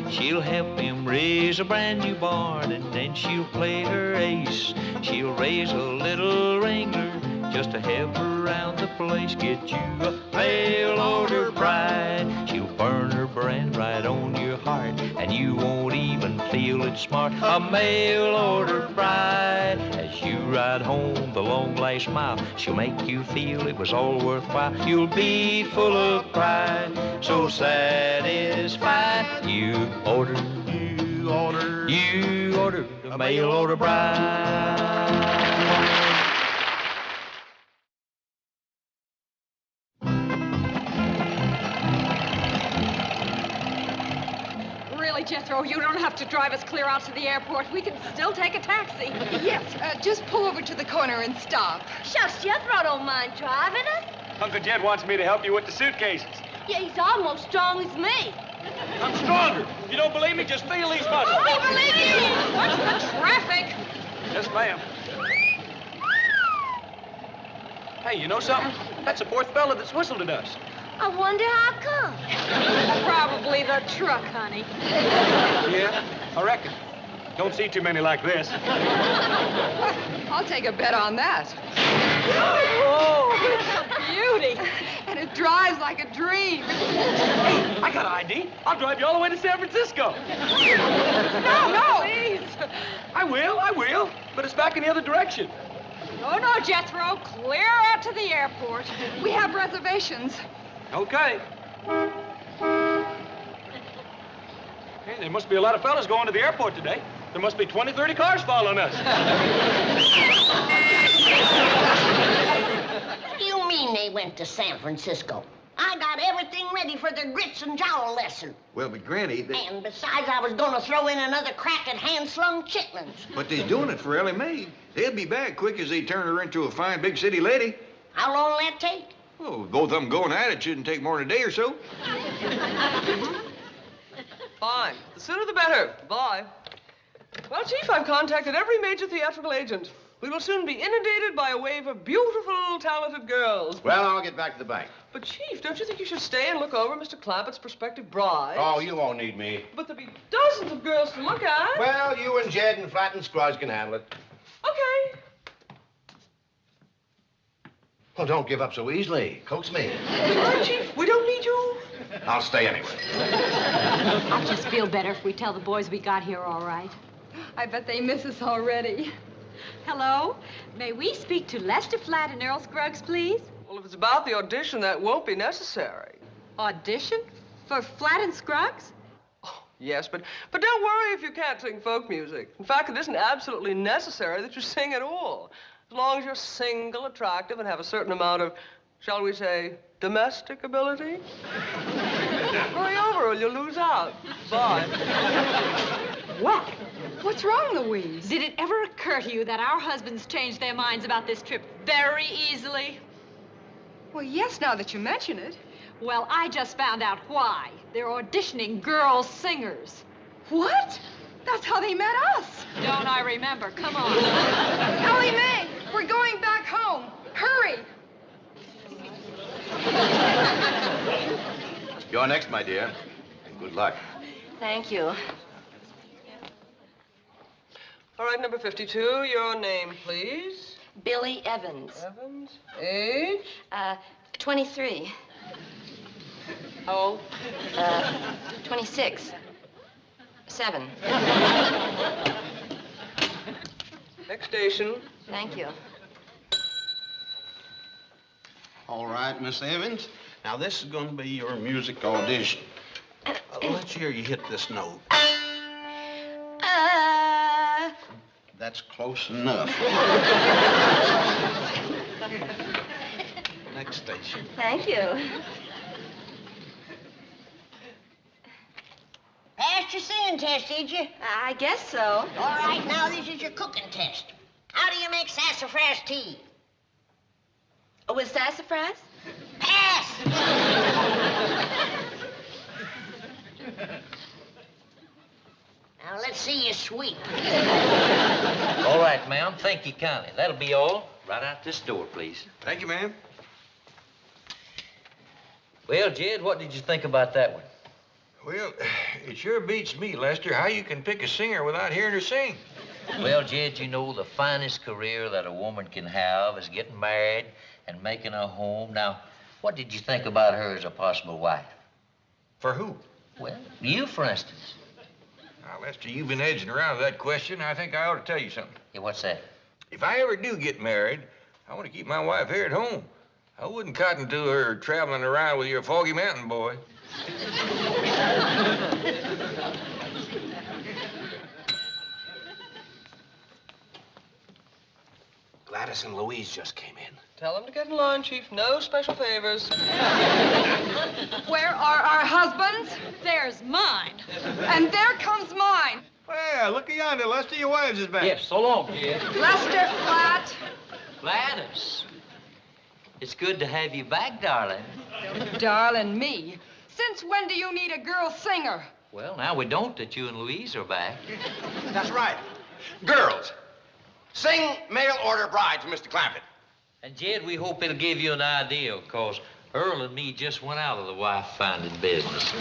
[SPEAKER 13] She'll help him raise a brand new barn, and then she'll play her ace. She'll raise a little wrangler just to help her around the place. Get you a mail order bride. She'll burn her brand right on your heart, and you won't even feel it smart. A mail-order bride, as you ride home the long last mile, she'll make you feel it was all worthwhile. You'll be full of pride, so satisfied. You ordered a mail-order bride.
[SPEAKER 23] Jethro, you don't have to drive us clear out to the airport. We can still take a taxi. Yes, just pull over to the corner and stop.
[SPEAKER 14] Shucks, Jethro don't mind driving us.
[SPEAKER 16] Uncle Jed wants me to help you with the suitcases.
[SPEAKER 14] Yeah, he's almost strong as me.
[SPEAKER 16] I'm stronger. If you don't believe me, just feel these muscles.
[SPEAKER 23] Oh, we believe you. Watch the traffic.
[SPEAKER 16] Yes, ma'am. Hey, you know something? That's the fourth fella that's whistled at us.
[SPEAKER 14] I wonder how come.
[SPEAKER 23] Probably the truck, honey.
[SPEAKER 16] Yeah, I reckon. Don't see too many like this.
[SPEAKER 23] I'll take a bet on that. Oh, it's a beauty. And it drives like a dream.
[SPEAKER 16] Hey, I got an ID. I'll drive you all the way to San Francisco.
[SPEAKER 23] No, please.
[SPEAKER 16] I will. But it's back in the other direction.
[SPEAKER 23] No, Jethro. Clear out to the airport. We have reservations.
[SPEAKER 16] Okay. Hey, there must be a lot of fellas going to the airport today. There must be 20, 30 cars following us.
[SPEAKER 3] What do you mean they went to San Francisco? I got everything ready for their grits and jowl lesson.
[SPEAKER 4] Well, but Granny,
[SPEAKER 3] And besides, I was going to throw in another crack at hand-slung chitlins.
[SPEAKER 4] But they're doing it for Ellie May. They'll be back quick as they turn her into a fine big city lady.
[SPEAKER 3] How long will that take?
[SPEAKER 4] Oh, both of them going at it shouldn't take more than a day or so.
[SPEAKER 8] Fine. The sooner the better. Bye. Well, Chief, I've contacted every major theatrical agent. We will soon be inundated by a wave of beautiful, talented girls.
[SPEAKER 7] Well, I'll get back to the bank.
[SPEAKER 8] But, Chief, don't you think you should stay and look over Mr. Clampett's prospective bride?
[SPEAKER 7] Oh, you won't need me.
[SPEAKER 8] But there'll be dozens of girls to look at.
[SPEAKER 7] Well, you and Jed and Flat and Scruggs can handle it.
[SPEAKER 8] Okay.
[SPEAKER 7] Well, don't give up so easily. Coax me.
[SPEAKER 8] All right, Chief. We don't need you.
[SPEAKER 7] I'll stay anyway.
[SPEAKER 24] I'll just feel better if we tell the boys we got here all right.
[SPEAKER 23] I bet they miss us already.
[SPEAKER 24] Hello? May we speak to Lester Flat and Earl Scruggs, please?
[SPEAKER 8] Well, if it's about the audition, that won't be necessary.
[SPEAKER 24] Audition? For Flat and Scruggs?
[SPEAKER 8] Yes, but don't worry if you can't sing folk music. In fact, it isn't absolutely necessary that you sing at all. As long as you're single, attractive, and have a certain amount of, shall we say, domestic ability. Hurry over or you'll lose out. Bye.
[SPEAKER 23] What? What's wrong, Louise?
[SPEAKER 24] Did it ever occur to you that our husbands change their minds about this trip very easily?
[SPEAKER 23] Well, yes, now that you mention it.
[SPEAKER 24] Well, I just found out why. They're auditioning girl singers.
[SPEAKER 23] What? That's how they met us.
[SPEAKER 24] Don't I remember? Come on.
[SPEAKER 23] Ellie May, we're going back home. Hurry.
[SPEAKER 7] You're next, my dear. And good luck.
[SPEAKER 14] Thank you.
[SPEAKER 8] All right, number 52, your name, please.
[SPEAKER 14] Billy Evans.
[SPEAKER 8] Evans. Age?
[SPEAKER 14] 23.
[SPEAKER 8] How old?
[SPEAKER 14] 26. 7.
[SPEAKER 8] Next station.
[SPEAKER 14] Thank you.
[SPEAKER 19] All right, Miss Evans. Now, this is going to be your music audition. Let's hear you hit this note. That's close enough. Next station.
[SPEAKER 14] Thank you.
[SPEAKER 3] Passed your singing test, did you?
[SPEAKER 14] I guess so.
[SPEAKER 3] All right, now this is your cooking test. How do you make sassafras tea?
[SPEAKER 14] With sassafras?
[SPEAKER 3] Pass! Now, let's see you sweep.
[SPEAKER 13] All right, ma'am. Thank you kindly. That'll be all. Right out this door, please.
[SPEAKER 4] Thank you, ma'am.
[SPEAKER 13] Well, Jed, what did you think about that one?
[SPEAKER 4] Well, it sure beats me, Lester, how you can pick a singer without hearing her sing.
[SPEAKER 13] Well, Jed, you know, the finest career that a woman can have is getting married and making a home. Now, what did you think about her as a possible wife?
[SPEAKER 4] For who?
[SPEAKER 17] Well, you, for instance.
[SPEAKER 4] Now, Lester, you've been edging around with that question. I think I ought to tell you something.
[SPEAKER 17] Yeah, what's that?
[SPEAKER 4] If I ever do get married, I want to keep my wife here at home. I wouldn't cotton to her traveling around with your foggy mountain boy.
[SPEAKER 7] Gladys and Louise just came in.
[SPEAKER 8] Tell them to get in line, Chief. No special favors.
[SPEAKER 23] Where are our husbands?
[SPEAKER 24] There's mine.
[SPEAKER 23] And there comes mine.
[SPEAKER 22] Well, looky yonder, Lester. Your wives is back.
[SPEAKER 17] Yes, so long, kid.
[SPEAKER 23] Lester Flat.
[SPEAKER 17] Gladys. It's good to have you back, darling.
[SPEAKER 23] Darling me. Since when do you need a girl singer?
[SPEAKER 17] Well, now we don't that you and Louise are back.
[SPEAKER 7] That's right. Girls, sing Mail Order Bride for Mr. Clampett.
[SPEAKER 13] And, Jed, we hope it'll give you an idea, because Earl and me just went out of the wife-finding business.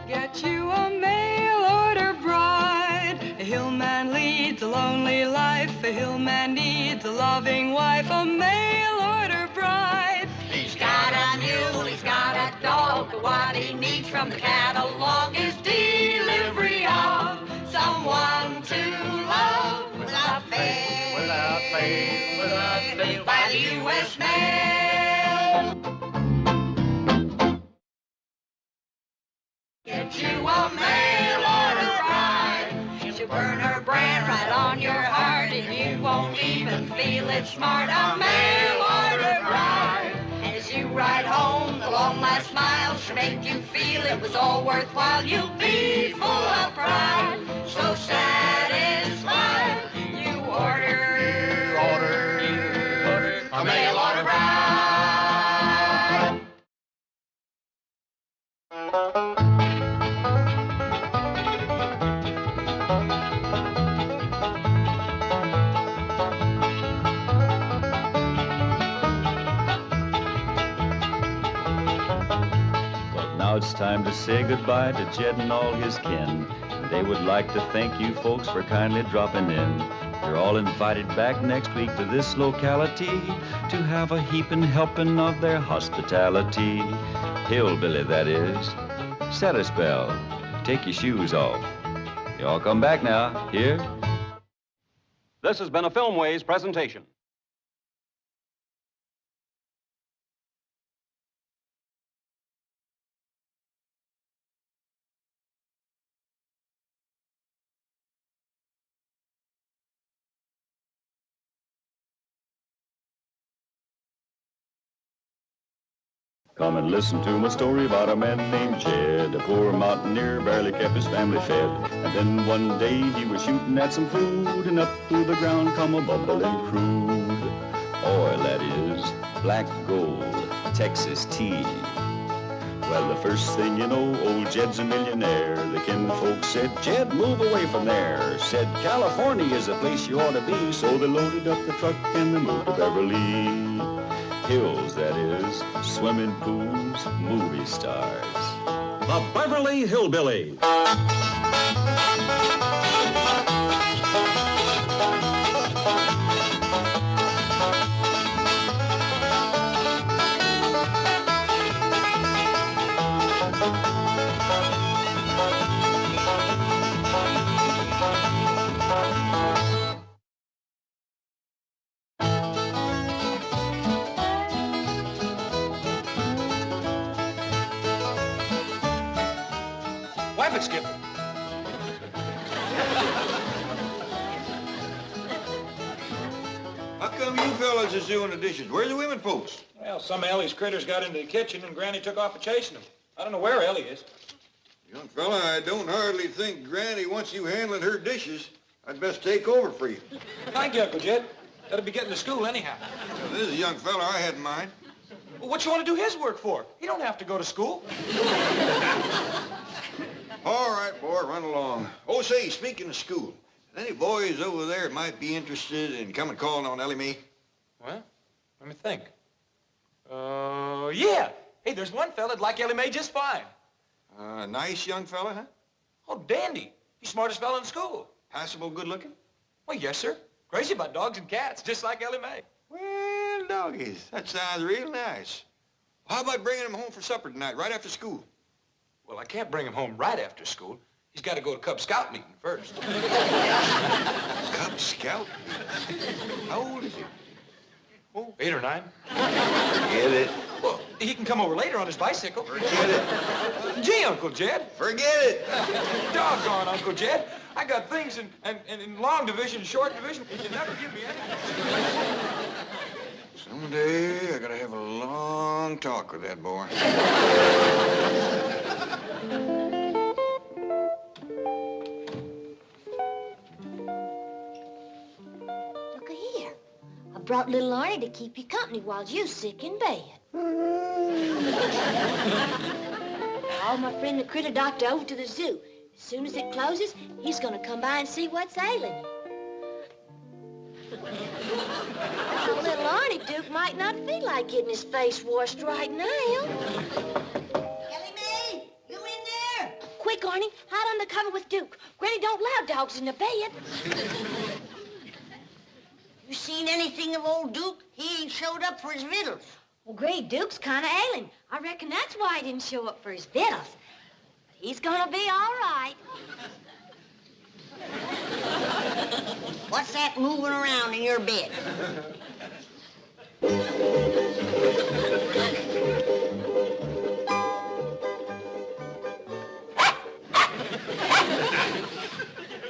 [SPEAKER 23] Get you a mail order bride. A hillman leads a lonely life. A hillman needs a loving wife. A mail order bride.
[SPEAKER 3] He's got a mule, he's got a dog, but what he needs from the catalog is delivery of someone to love without fail.
[SPEAKER 13] Without fail, without fail.
[SPEAKER 3] By the U.S. mail. Get you a mail order bride. She'll burn her brand right on your heart, and you won't even feel it smart. A mail order bride. And as you ride home, the long last mile should make you feel it was all worthwhile. You'll be full of pride, so satisfied. You order a mail order bride.
[SPEAKER 1] Now it's time to say goodbye to Jed and all his kin. They would like to thank you folks for kindly dropping in. You're all invited back next week to this locality to have a heaping helping of their hospitality. Hillbilly, that is. Set a spell. Take your shoes off. You all come back now. Here?
[SPEAKER 2] This has been a Filmways presentation.
[SPEAKER 1] Come and listen to my story about a man named Jed. A poor mountaineer barely kept his family fed. And then one day he was shooting at some food, and up through the ground come a bubbling crude oil, that is, black gold, Texas tea. Well, the first thing you know, old Jed's a millionaire. The kinfolk said, Jed, move away from there. Said, California is the place you ought to be. So they loaded up the truck and they moved to Beverly Hills, that is, swimming pools, movie stars.
[SPEAKER 2] The Beverly Hillbillies.
[SPEAKER 5] Skip.
[SPEAKER 4] How come you fellas is doing the dishes? Where's the women folks?
[SPEAKER 5] Well, some of Ellie's critters got into the kitchen and Granny took off chasing them. I don't know where Ellie is.
[SPEAKER 4] Young fella, I don't hardly think Granny wants you handling her dishes. I'd best take over for you.
[SPEAKER 5] Thank you, Uncle Jed. Gotta be getting to school anyhow.
[SPEAKER 4] Well, this is a young fella I had in mind.
[SPEAKER 5] Well, what you want to do his work for? He don't have to go to school.
[SPEAKER 4] All right, boy, run along. Oh, say, speaking of school, any boys over there might be interested in coming calling on Ellie May?
[SPEAKER 5] Well, let me think. Yeah. Hey, there's one fella'd like Ellie May just fine.
[SPEAKER 4] Nice young fella, huh?
[SPEAKER 5] Oh, dandy. He's smartest fella in school.
[SPEAKER 4] Passable good looking?
[SPEAKER 5] Well, yes, sir. Crazy about dogs and cats, just like Ellie May.
[SPEAKER 4] Well, doggies, that sounds real nice. How about bringing him home for supper tonight, right after school?
[SPEAKER 5] Well, I can't bring him home right after school. He's got to go to Cub Scout meeting first.
[SPEAKER 4] Cub Scout? How old is he?
[SPEAKER 5] Oh, 8 or 9.
[SPEAKER 4] Forget it.
[SPEAKER 5] Well, he can come over later on his bicycle.
[SPEAKER 4] Forget it.
[SPEAKER 5] Gee, Uncle Jed.
[SPEAKER 4] Forget it.
[SPEAKER 5] Doggone, Uncle Jed. I got things in long division, short division. You never give me anything.
[SPEAKER 4] Someday I gotta have a long talk with that boy.
[SPEAKER 18] Look here. I brought little Arnie to keep you company while you're sick in bed. Called my friend the critter doctor over to the zoo. As soon as it closes, he's gonna come by and see what's ailing you. Now, little Arnie Duke might not feel like getting his face washed right now.
[SPEAKER 3] Ellie May, you in there?
[SPEAKER 18] Quick, Arnie, hide under cover with Duke. Granny don't allow dogs in the bed.
[SPEAKER 3] You seen anything of old Duke? He ain't showed up for his victuals.
[SPEAKER 18] Well, Great Duke's kind of ailing. I reckon that's why he didn't show up for his victuals. But he's gonna be all right.
[SPEAKER 3] What's that moving around in your bed?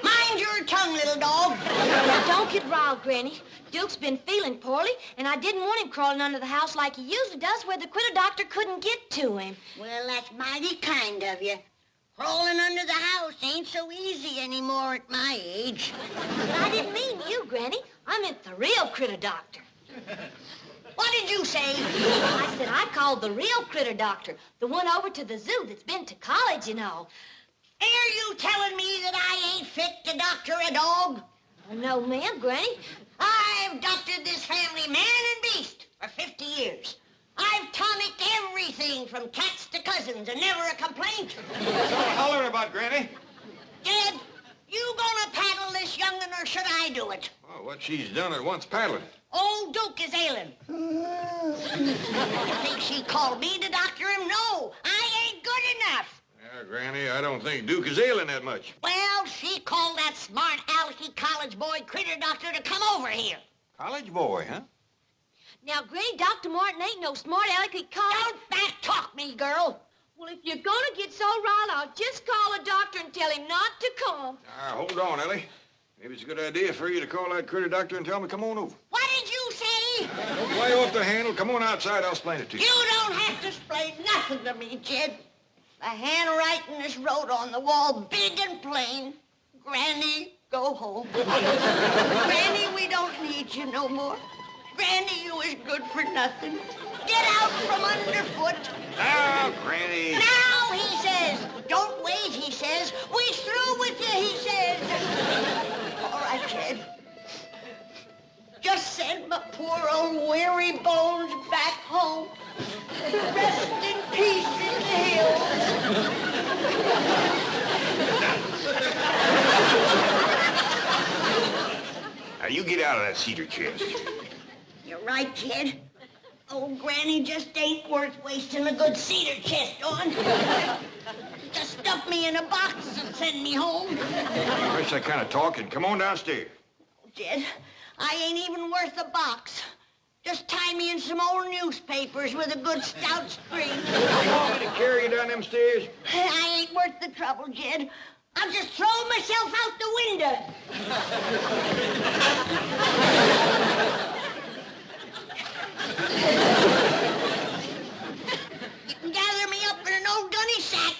[SPEAKER 3] Mind your tongue, little dog.
[SPEAKER 18] Now, don't get riled, Granny. Duke's been feeling poorly, and I didn't want him crawling under the house like he usually does where the critter doctor couldn't get to him.
[SPEAKER 3] Well, that's mighty kind of you. Crawling under the house ain't so easy anymore at my age.
[SPEAKER 18] But I didn't mean you, Granny. I meant the real critter doctor.
[SPEAKER 3] What did you say?
[SPEAKER 18] I said I called the real critter doctor, the one over to the zoo that's been to college, you know.
[SPEAKER 3] Are you telling me that I ain't fit to doctor a dog?
[SPEAKER 18] Oh, no, ma'am, Granny.
[SPEAKER 3] I've doctored this family man and beast for 50 years. I've tonicked everything from cats to cousins and never a complaint.
[SPEAKER 4] What's all hollering about, Granny?
[SPEAKER 3] Jed, you gonna paddle this young'un or should I do it?
[SPEAKER 4] Oh, what she's done at once paddling.
[SPEAKER 3] Old Duke is ailing. I think she called me to doctor him. No, I ain't good enough.
[SPEAKER 4] Yeah, Granny, I don't think Duke is ailing that much.
[SPEAKER 3] Well, she called that smart alecky college boy critter doctor to come over here.
[SPEAKER 4] College boy, huh?
[SPEAKER 18] Now, Granny, Dr. Martin ain't no smart alecky college...
[SPEAKER 3] Don't back-talk me, girl.
[SPEAKER 18] Well, if you're gonna get so riled, I'll just call a doctor and tell him not to come.
[SPEAKER 4] Hold on, Ellie. Maybe it's a good idea for you to call that critter doctor and tell him to come on over.
[SPEAKER 3] What did you say?
[SPEAKER 4] Don't play off the handle. Come on outside. I'll explain it to you.
[SPEAKER 3] You don't have to explain nothing to me, Jed. The handwriting is wrote on the wall big and plain. Granny, go home. Granny, we don't need you no more. Granny, you is good for nothing. Get out from underfoot.
[SPEAKER 4] Now, Granny.
[SPEAKER 3] Now, he says. Don't wait, he says. We through with you, he says. All right, Jed. Just send my poor old weary bones back home. Rest in peace in the hills.
[SPEAKER 4] Now, you get out of that cedar chest.
[SPEAKER 3] You're right, Jed. Old Granny just ain't worth wasting a good cedar chest on. Just stuff me in a box and send me home.
[SPEAKER 4] Where's that kind of talking? Come on downstairs.
[SPEAKER 3] Jed, I ain't even worth a box. Just tie me in some old newspapers with a good stout string.
[SPEAKER 4] You want me to carry you down them stairs?
[SPEAKER 3] I ain't worth the trouble, Jed. I'll just throw myself out the window. You can gather me up in an old gunny sack.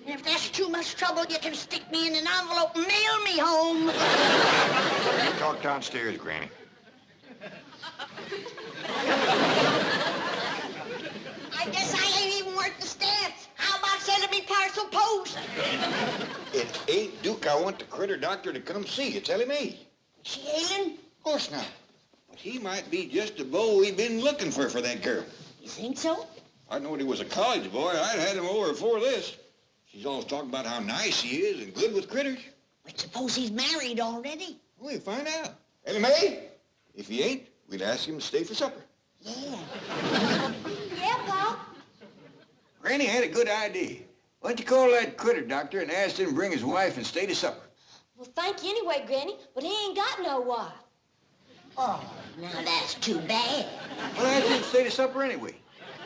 [SPEAKER 3] And if that's too much trouble, you can stick me in an envelope and mail me home.
[SPEAKER 4] Talk downstairs, Granny.
[SPEAKER 3] I guess I ain't even worth the stamps. How about sending me parcel post?
[SPEAKER 4] It ain't Duke I want the critter doctor to come see. It's Ellie May.
[SPEAKER 3] She ailing?
[SPEAKER 4] Of course not. But he might be just the beau we've been looking for that girl.
[SPEAKER 3] You think so?
[SPEAKER 4] I knowed he was a college boy. I'd had him over before this. She's always talking about how nice he is and good with critters.
[SPEAKER 3] But suppose he's married already.
[SPEAKER 4] We'll find out. Ellie May, if he ain't, we'd ask him to stay for supper.
[SPEAKER 3] Yeah. Yeah, Pop?
[SPEAKER 4] Granny had a good idea. Why don't you call that critter doctor and ask him to bring his wife and stay to supper?
[SPEAKER 18] Well, thank you anyway, Granny, but he ain't got no wife.
[SPEAKER 3] Oh, now that's too bad.
[SPEAKER 4] Well, ask him to stay to supper anyway.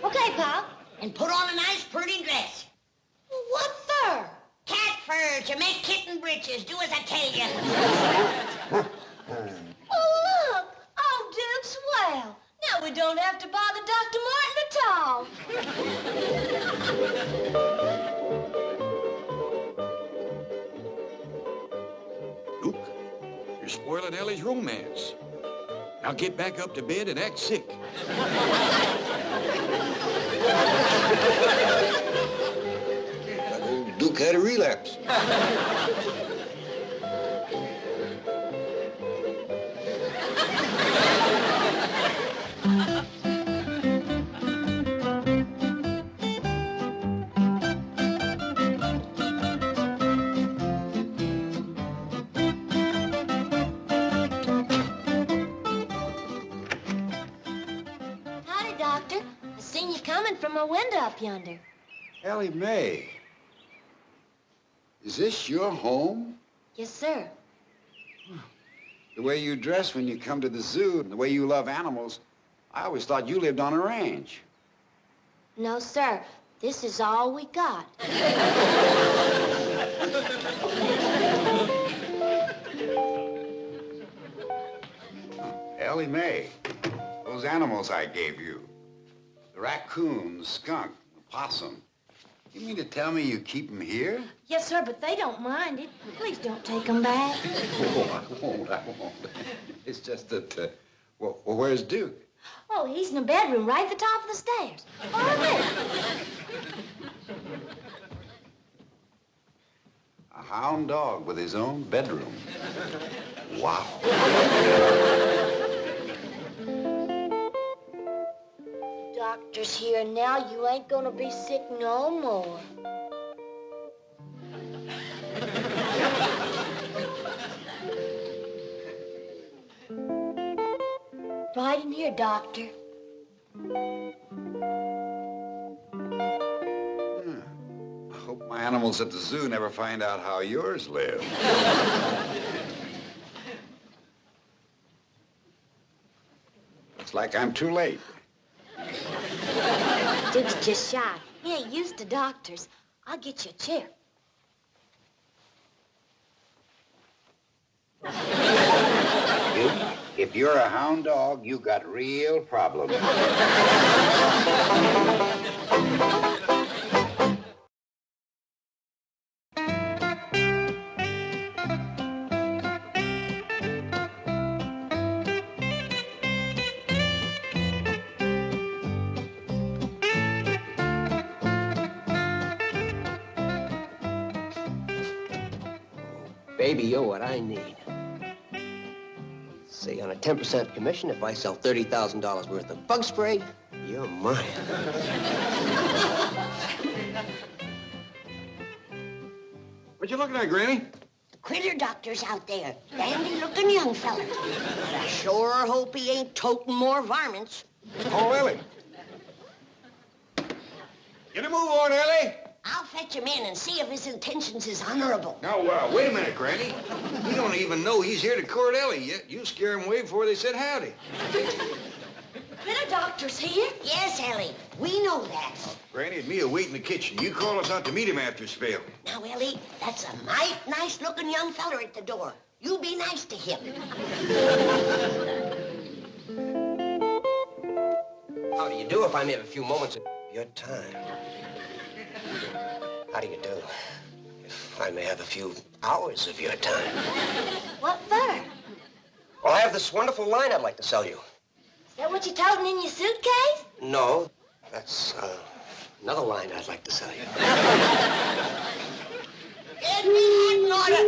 [SPEAKER 18] Okay, Pop.
[SPEAKER 3] And put on a nice, pretty dress.
[SPEAKER 18] Well, what for?
[SPEAKER 3] Cat fur to make kitten breeches. Do as I tell you.
[SPEAKER 18] Oh, look! Oh, Duke, swell. Now we don't have to bother Dr. Martin at all.
[SPEAKER 4] Luke, you're spoiling Ellie's romance. Now get back up to bed and act sick. That old Duke had a relapse.
[SPEAKER 18] Howdy, Doctor. I seen you coming from my window up yonder.
[SPEAKER 6] Ellie May, is this your home?
[SPEAKER 18] Yes, sir.
[SPEAKER 6] The way you dress when you come to the zoo and the way you love animals, I always thought you lived on a ranch.
[SPEAKER 18] No, sir. This is all we got.
[SPEAKER 6] Ellie May, those animals I gave you, the raccoon, the skunk, the possum, you mean to tell me you keep them here?
[SPEAKER 18] Yes, sir, but they don't mind it. Please don't take them back.
[SPEAKER 6] Oh, I won't. It's just that, well, where's Duke?
[SPEAKER 18] Oh, he's in the bedroom right at the top of the stairs. Over there.
[SPEAKER 6] A hound dog with his own bedroom. Wow.
[SPEAKER 18] Doctor's here now. You ain't gonna be sick no more. Right in here, Doctor.
[SPEAKER 6] I hope my animals at the zoo never find out how yours live. Looks like I'm too late.
[SPEAKER 18] Duke's just shy. He ain't used to doctors. I'll get you a chair.
[SPEAKER 6] If you're a hound dog, you got real problems.
[SPEAKER 9] Baby, you're what I need. Say, on a 10% commission, if I sell $30,000 worth of bug spray, you're mine.
[SPEAKER 4] What you looking at, Granny?
[SPEAKER 3] The critter doctor's out there. Dandy-looking young fella. But I sure hope he ain't toting more varmints.
[SPEAKER 4] Call Ellie. Get a move on, Ellie.
[SPEAKER 3] I'll fetch him in and see if his intentions is honorable.
[SPEAKER 4] Now, wait a minute, Granny. We don't even know he's here to court Ellie yet. You scare him away before they said howdy.
[SPEAKER 18] Critter doctor's here?
[SPEAKER 3] Yes, Ellie. We know that.
[SPEAKER 4] Granny and me will wait in the kitchen. You call us out to meet him after a spell.
[SPEAKER 3] Now, Ellie, that's a might nice-looking young feller at the door. You be nice to him.
[SPEAKER 9] How do you do if I may have a few moments of your time? How do you do if I may have a few hours of your time?
[SPEAKER 18] What for?
[SPEAKER 9] Well, I have this wonderful line I'd like to sell you.
[SPEAKER 18] Is that what you're toting in your suitcase?
[SPEAKER 9] No, that's another line I'd like to sell you.
[SPEAKER 3] Get me that in order.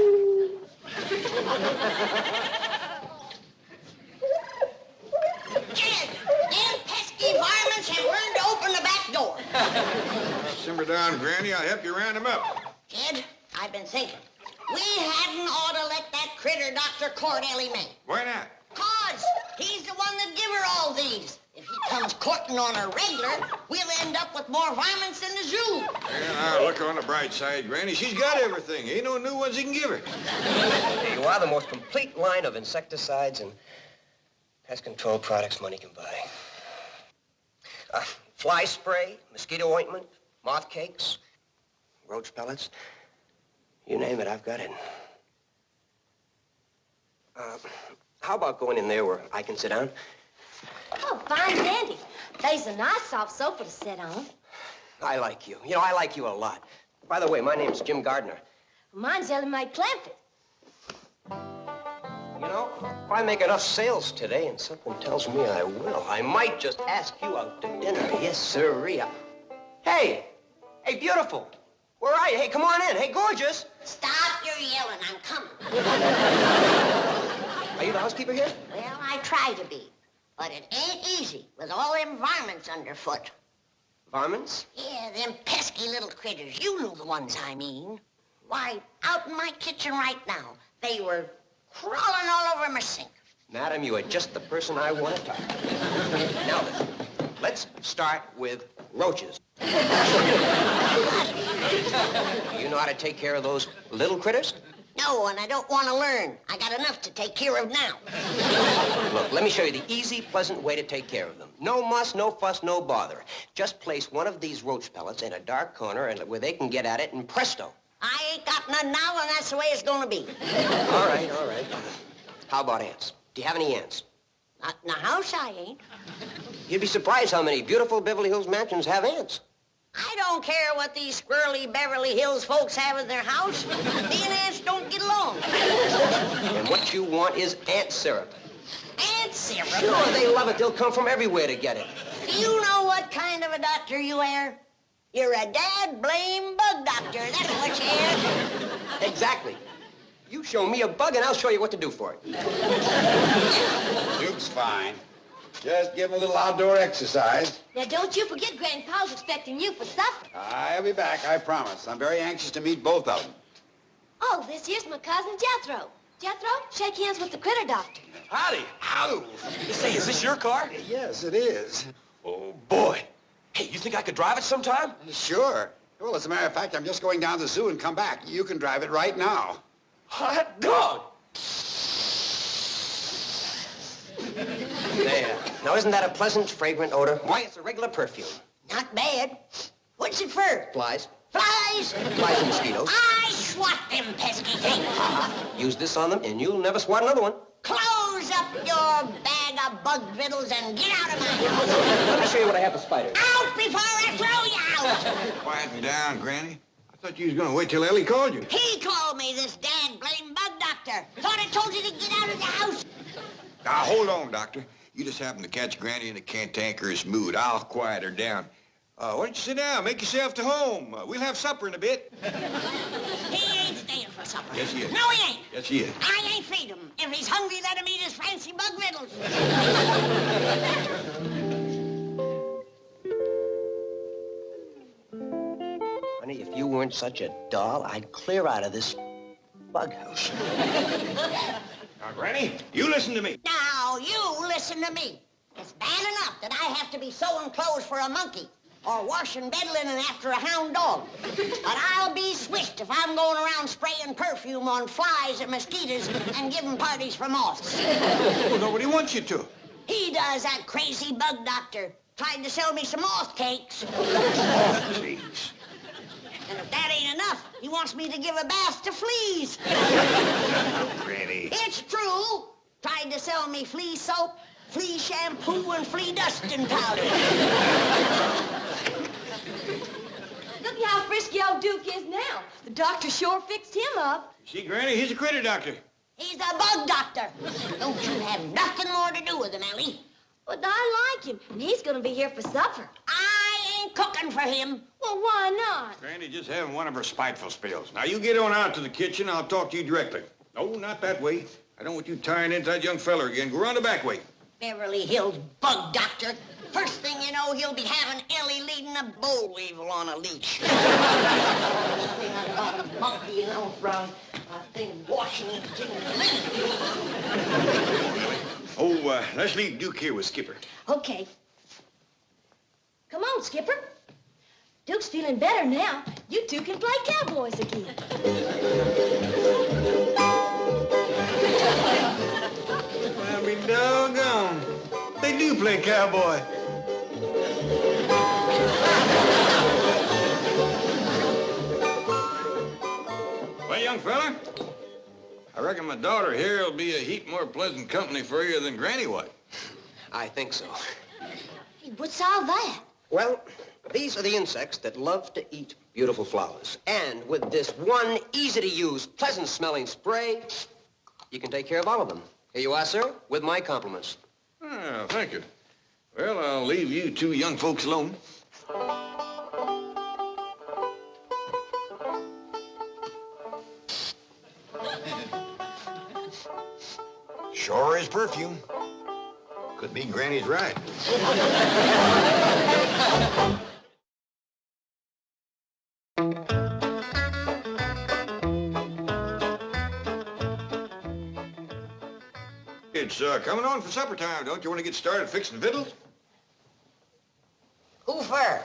[SPEAKER 3] Jed, them pesky varmints have learned to open the back door.
[SPEAKER 4] Simmer down, Granny. I'll help you round him up.
[SPEAKER 3] Jed, I've been thinking. We hadn't ought to let that critter doctor court Ellie May.
[SPEAKER 4] Why not?
[SPEAKER 3] 'Cause he's the one that give all these. If he comes courting on a regular, we'll end up with more varmints in the zoo.
[SPEAKER 4] Yeah, now, look on the bright side, Granny. She's got everything. Ain't no new ones he can give her.
[SPEAKER 9] There you are, the most complete line of insecticides and pest control products money can buy. Fly spray, mosquito ointment, moth cakes, roach pellets. You name it, I've got it. How about going in there where I can sit down?
[SPEAKER 18] Oh, fine dandy. There's a nice soft sofa to sit on.
[SPEAKER 9] I like you. You know, I like you a lot. By the way, my name's Jim Gardner.
[SPEAKER 18] Mine's Ellie May Clampett.
[SPEAKER 9] You know, if I make enough sales today, and something tells me I will, I might just ask you out to dinner. Yes, sirree. Hey! Hey, beautiful! Where are you? Hey, come on in. Hey, gorgeous!
[SPEAKER 3] Stop your yelling. I'm coming.
[SPEAKER 9] Are you the housekeeper here?
[SPEAKER 3] Well, I try to be. But it ain't easy with all them varmints underfoot.
[SPEAKER 9] Varmints?
[SPEAKER 3] Yeah, them pesky little critters. You know the ones I mean. Why, out in my kitchen right now, they were crawling all over my sink.
[SPEAKER 9] Madam, you are just the person I want to talk to. Now then, let's start with roaches. Do you know how to take care of those little critters?
[SPEAKER 3] No, and I don't want to learn. I got enough to take care of now.
[SPEAKER 9] Look, let me show you the easy, pleasant way to take care of them. No muss, no fuss, no bother. Just place one of these roach pellets in a dark corner and where they can get at it, and presto.
[SPEAKER 3] I ain't got none now, and that's the way it's going to be.
[SPEAKER 9] All right, all right. How about ants? Do you have any ants?
[SPEAKER 3] Not in the house, I ain't.
[SPEAKER 9] You'd be surprised how many beautiful Beverly Hills mansions have ants.
[SPEAKER 3] I don't care what these squirrely Beverly Hills folks have in their house. Me and ants don't get along.
[SPEAKER 9] And what you want is ant syrup.
[SPEAKER 3] Ant syrup?
[SPEAKER 9] Sure, they love it. They'll come from everywhere to get it.
[SPEAKER 3] Do you know what kind of a doctor you are? You're a dad-blame bug doctor. That's what you are.
[SPEAKER 9] Exactly. You show me a bug, and I'll show you what to do for it.
[SPEAKER 6] Duke's fine. Just give him a little outdoor exercise.
[SPEAKER 18] Now, don't you forget Grandpa's expecting you for supper.
[SPEAKER 6] I'll be back, I promise. I'm very anxious to meet both of them.
[SPEAKER 18] Oh, this here's my cousin Jethro. Jethro, shake hands with the critter doctor.
[SPEAKER 16] Howdy. Ow. Say, is this your car?
[SPEAKER 6] Yes, it is.
[SPEAKER 16] Oh, boy. Hey, you think I could drive it sometime?
[SPEAKER 6] Sure. Well, as a matter of fact, I'm just going down to the zoo and come back. You can drive it right now.
[SPEAKER 16] Hot dog.
[SPEAKER 9] There. Now, isn't that a pleasant, fragrant odor? Why, it's a regular perfume.
[SPEAKER 3] Not bad. What's it for?
[SPEAKER 9] Flies.
[SPEAKER 3] Flies?
[SPEAKER 9] Flies and mosquitoes.
[SPEAKER 3] I swat them pesky things.
[SPEAKER 9] Use this on them, and you'll never swat another one.
[SPEAKER 3] Close up your bag of bug riddles and get out of my house.
[SPEAKER 9] Let me show you what I have for spiders.
[SPEAKER 3] Out before I throw you out.
[SPEAKER 4] Quieten down, Granny. I thought you was going to wait till Ellie called you.
[SPEAKER 3] He called me, this dad-blame bug doctor. Thought I told you to get out of the house.
[SPEAKER 4] Now, hold on, Doctor. You just happened to catch Granny in a cantankerous mood. I'll quiet her down. Why don't you sit down? Make yourself to home. We'll have supper in a bit.
[SPEAKER 3] He ain't staying for supper.
[SPEAKER 4] Yes, he is.
[SPEAKER 3] No, he ain't.
[SPEAKER 4] Yes, he is.
[SPEAKER 3] I ain't feed him. If he's hungry, let him eat his fancy bug riddles.
[SPEAKER 9] Honey, if you weren't such a doll, I'd clear out of this bug house.
[SPEAKER 4] Now, Granny, you listen to me.
[SPEAKER 3] Now, you listen to me. It's bad enough that I have to be sewing clothes for a monkey or washing bed linen after a hound dog. But I'll be swished if I'm going around spraying perfume on flies and mosquitoes and giving parties for moths.
[SPEAKER 4] Well, nobody wants you to.
[SPEAKER 3] He does, that crazy bug doctor. Tried to sell me some moth cakes.
[SPEAKER 4] Moth cakes?
[SPEAKER 3] And if that ain't enough, he wants me to give a bath to fleas.
[SPEAKER 4] Granny.
[SPEAKER 3] It's true. Tried to sell me flea soap, flea shampoo, and flea dusting powder.
[SPEAKER 18] Look how frisky old Duke is now. The doctor sure fixed him up.
[SPEAKER 4] See, Granny, he's a critter doctor.
[SPEAKER 3] He's a bug doctor. Don't you have nothing more to do with him, Ellie?
[SPEAKER 18] But I like him, and he's gonna be here for supper.
[SPEAKER 3] I ain't cooking for him.
[SPEAKER 18] Well, why not?
[SPEAKER 4] Granny just having one of her spiteful spells. Now, you get on out to the kitchen. I'll talk to you directly. No, not that way. I don't want you tying into that young feller again. Go around the back way.
[SPEAKER 3] Beverly Hills bug doctor. First thing you know, he'll be having Ellie leading a boll weevil on a leash. Got a monkey out round, I think, Washington.
[SPEAKER 4] Oh, let's leave Duke here with Skipper.
[SPEAKER 18] Okay. Come on, Skipper. Duke's feeling better now. You two can play cowboys again.
[SPEAKER 4] Well, be doggone. They do play cowboy. Well, young fella, I reckon my daughter here will be a heap more pleasant company for you than Granny was.
[SPEAKER 9] I think so.
[SPEAKER 18] Hey, what's all that?
[SPEAKER 9] Well, these are the insects that love to eat beautiful flowers. And with this one easy-to-use, pleasant-smelling spray, you can take care of all of them. Here you are, sir, with my compliments.
[SPEAKER 4] Oh, thank you. Well, I'll leave you two young folks alone. Sure is perfume. Could be Granny's right. It's coming on for supper time. Don't you want to get started fixing victuals?
[SPEAKER 3] Who for?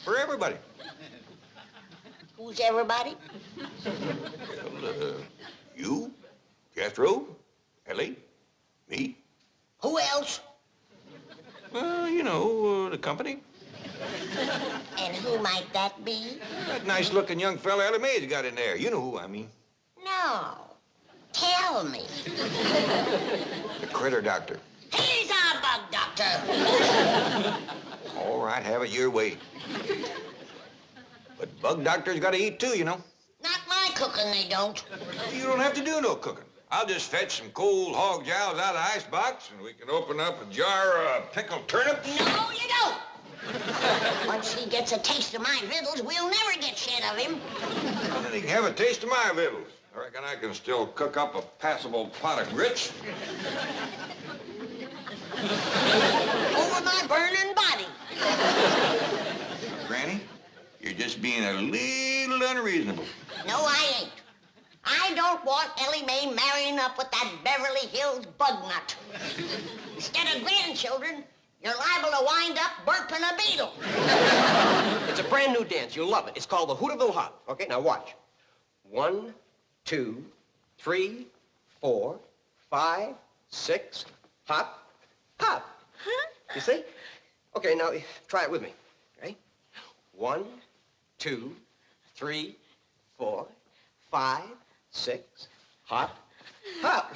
[SPEAKER 4] For everybody.
[SPEAKER 3] Who's everybody?
[SPEAKER 4] Well, you, Jethro, Ellie, me.
[SPEAKER 3] Who else?
[SPEAKER 4] Well, you know, the company.
[SPEAKER 3] And who might that be?
[SPEAKER 4] That nice-looking young fella Ellie May's got in there. You know who I mean.
[SPEAKER 3] No. Tell me.
[SPEAKER 4] The critter doctor.
[SPEAKER 3] He's our bug doctor.
[SPEAKER 4] All right, have it your way. But bug doctors got to eat too, you know.
[SPEAKER 3] Not my cooking, they don't.
[SPEAKER 4] You don't have to do no cooking. I'll just fetch some cold hog jowls out of the icebox, and we can open up a jar of pickled turnips.
[SPEAKER 3] No, you don't. Once he gets a taste of my victuals, we'll never get shed of him.
[SPEAKER 4] And then he can have a taste of my victuals. I reckon I can still cook up a passable pot of grits.
[SPEAKER 3] Over my burning body.
[SPEAKER 4] Granny, you're just being a little unreasonable.
[SPEAKER 3] No, I ain't. I don't want Ellie May marrying up with that Beverly Hills bug nut. Instead of grandchildren, you're liable to wind up burping a beetle.
[SPEAKER 9] It's a brand new dance. You'll love it. It's called the Hooterville Hop. Okay, now watch. 1, 2, 3, 4, 5, 6, hop, hop.
[SPEAKER 18] Huh?
[SPEAKER 9] You see? Okay, now try it with me. Okay? 1, 2, 3, 4, 5, 6, hop, hop.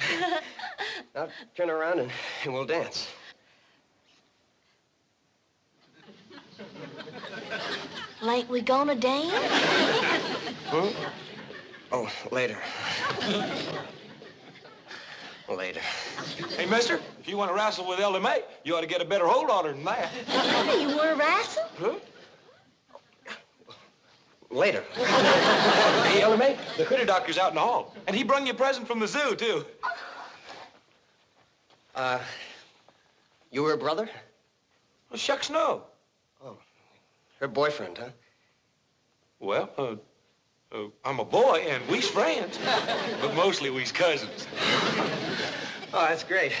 [SPEAKER 9] Now turn around and we'll dance.
[SPEAKER 18] Like we gonna dance?
[SPEAKER 9] Hmm? Oh, later. Later.
[SPEAKER 16] Hey, mister, if you want to wrestle with Ellie May, you ought to get a better hold on her than that.
[SPEAKER 18] Hey, you wanna wrestle?
[SPEAKER 9] Huh? Later.
[SPEAKER 16] Hey, Ellie May, the critter doctor's out in the hall. And he brung you a present from the zoo, too.
[SPEAKER 9] You were a brother?
[SPEAKER 16] Well, shucks, no.
[SPEAKER 9] Oh, her boyfriend, huh?
[SPEAKER 16] Well, I'm a boy, and we's friends. But mostly we's cousins.
[SPEAKER 9] Oh, that's great.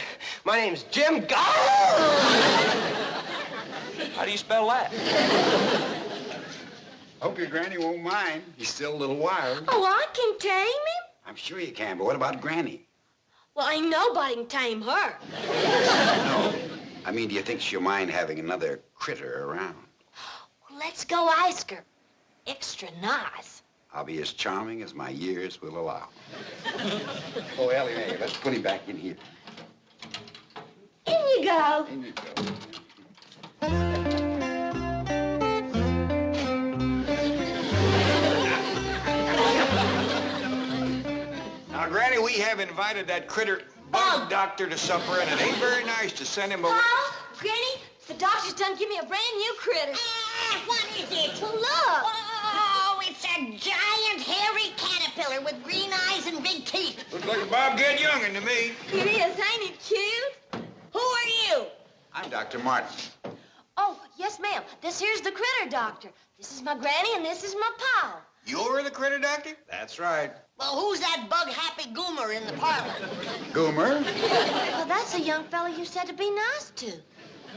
[SPEAKER 9] My name's Jim
[SPEAKER 16] How do you spell that?
[SPEAKER 6] Hope your granny won't mind. He's still a little wild.
[SPEAKER 18] Oh, I can tame him.
[SPEAKER 6] I'm sure you can, but what about Granny?
[SPEAKER 18] Well, ain't nobody can tame her.
[SPEAKER 6] No. I mean, do you think she'll mind having another critter around?
[SPEAKER 18] Well, let's go ask her. Extra nice.
[SPEAKER 6] I'll be as charming as my years will allow. Oh, Ellie May, let's put him back in here.
[SPEAKER 18] In you go.
[SPEAKER 6] In you go.
[SPEAKER 4] Now, Granny, we have invited that critter bug doctor to supper, and it ain't very nice to send him away.
[SPEAKER 18] Hello? Granny, the doctor's done give me a brand new critter.
[SPEAKER 3] What is it?
[SPEAKER 18] Well, look.
[SPEAKER 3] Oh, it's a giant hairy caterpillar with green eyes and big teeth.
[SPEAKER 4] Looks like a Bobcat young'un to me.
[SPEAKER 18] It is, ain't it cute?
[SPEAKER 3] Who are you?
[SPEAKER 6] I'm Dr. Martin.
[SPEAKER 18] Oh, yes, ma'am. This here's the critter doctor. This is my granny, and this is my pal.
[SPEAKER 4] You're the critter doctor?
[SPEAKER 6] That's right.
[SPEAKER 3] Well, who's that bug-happy goomer Goomer in the parlor.
[SPEAKER 6] Goomer?
[SPEAKER 14] Well, that's a young fella you said to be nice to.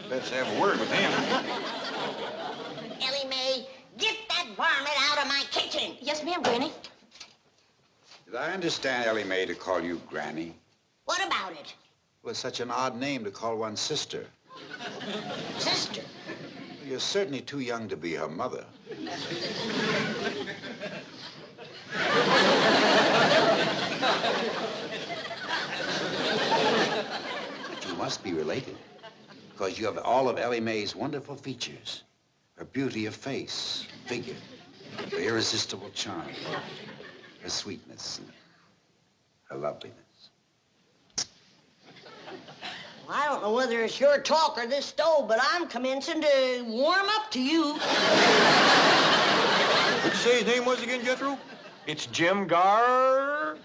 [SPEAKER 4] Let's have a word with him.
[SPEAKER 3] Ellie May, get that varmint out of my kitchen.
[SPEAKER 14] Yes, ma'am, Granny.
[SPEAKER 6] Did I understand Ellie May to call you Granny?
[SPEAKER 3] What about it?
[SPEAKER 6] Well, it's such an odd name to call one's sister.
[SPEAKER 3] Sister?
[SPEAKER 6] You're certainly too young to be her mother. But you must be related, because you have all of Ellie Mae's wonderful features. Her beauty of face, figure, her irresistible charm, her sweetness, and her loveliness.
[SPEAKER 3] Well, I don't know whether it's your talk or this stove, but I'm commencing to warm up to you.
[SPEAKER 4] What'd you say his name was again, Jethro?
[SPEAKER 16] It's Jim Gar.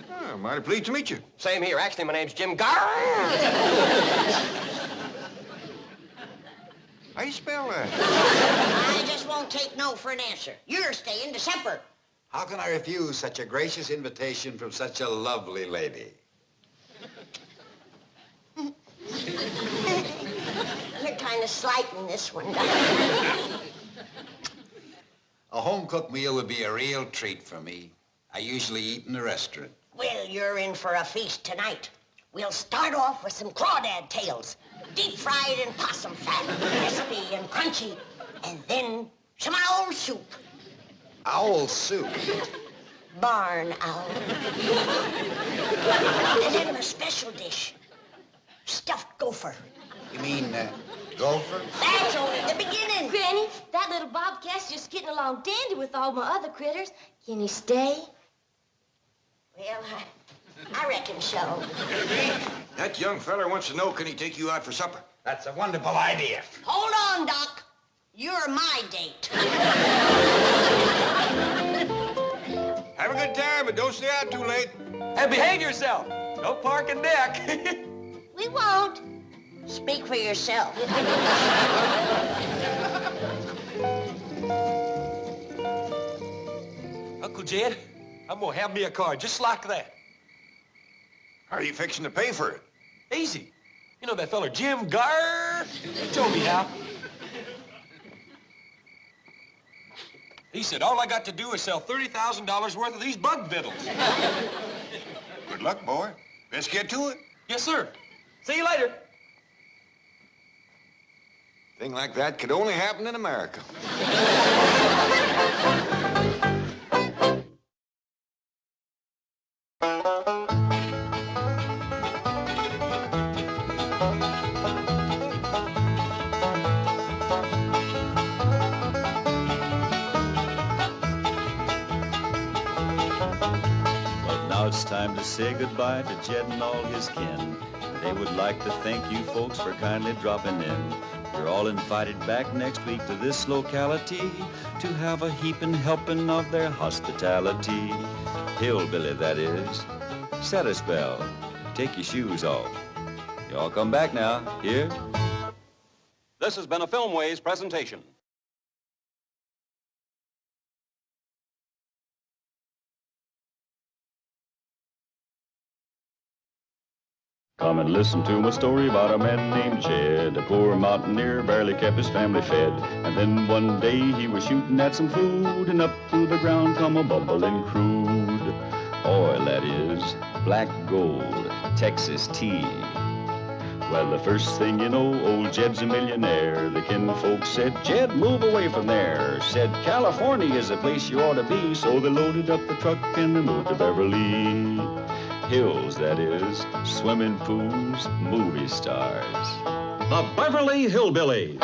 [SPEAKER 4] Oh, mighty pleased to meet you.
[SPEAKER 9] Same here. Actually, my name's Jim Gar.
[SPEAKER 4] How you spell that?
[SPEAKER 3] I just won't take no for an answer. You're staying to supper.
[SPEAKER 6] How can I refuse such a gracious invitation from such a lovely lady?
[SPEAKER 3] You're kind of slighting this one, Doc.
[SPEAKER 6] A home-cooked meal would be a real treat for me. I usually eat in a restaurant.
[SPEAKER 3] Well, you're in for a feast tonight. We'll start off with some crawdad tails, deep-fried in possum fat, crispy and crunchy, and then some owl soup.
[SPEAKER 6] Owl soup?
[SPEAKER 3] Barn owl. And then a special dish, stuffed gopher.
[SPEAKER 6] You mean, gopher?
[SPEAKER 3] That's only the beginning.
[SPEAKER 14] Granny, that little bobcat's just getting along dandy with all my other critters. Can he stay?
[SPEAKER 3] Well, I reckon so.
[SPEAKER 4] That young feller wants to know, can he take you out for supper?
[SPEAKER 6] That's a wonderful idea.
[SPEAKER 3] Hold on, Doc. You're my date.
[SPEAKER 4] Have a good time, but don't stay out too late.
[SPEAKER 16] And behave yourself. No parking deck.
[SPEAKER 3] We won't. Speak for yourself.
[SPEAKER 16] Uncle Jed, I'm gonna have me a car just like that.
[SPEAKER 4] How are you fixing to pay for it?
[SPEAKER 16] Easy. You know that feller Jim Gar? He told me how. He said all I got to do is sell $30,000 worth of these bug vittles.
[SPEAKER 4] Good luck, boy. Let's get to it.
[SPEAKER 16] Yes, sir. See you later.
[SPEAKER 4] Thing like that could only happen in America.
[SPEAKER 1] Now it's time to say goodbye to Jed and all his kin. They would like to thank you folks for kindly dropping in. You're all invited back next week to this locality to have a heaping helping of their hospitality. Hillbilly, that is. Set a spell. Take your shoes off. Y'all come back now. Here?
[SPEAKER 2] This has been a Filmways presentation.
[SPEAKER 1] Come and listen to my story about a man named Jed. A poor mountaineer barely kept his family fed. And then one day he was shooting at some food, and up through the ground come a bubbling crude oil, that is, black gold, Texas tea. Well, the first thing you know, old Jed's a millionaire. The kinfolks said, Jed, move away from there. Said, California is the place you ought to be. So they loaded up the truck and they moved to Beverly Hills, that is, swimming pools, movie stars.
[SPEAKER 2] The Beverly Hillbillies.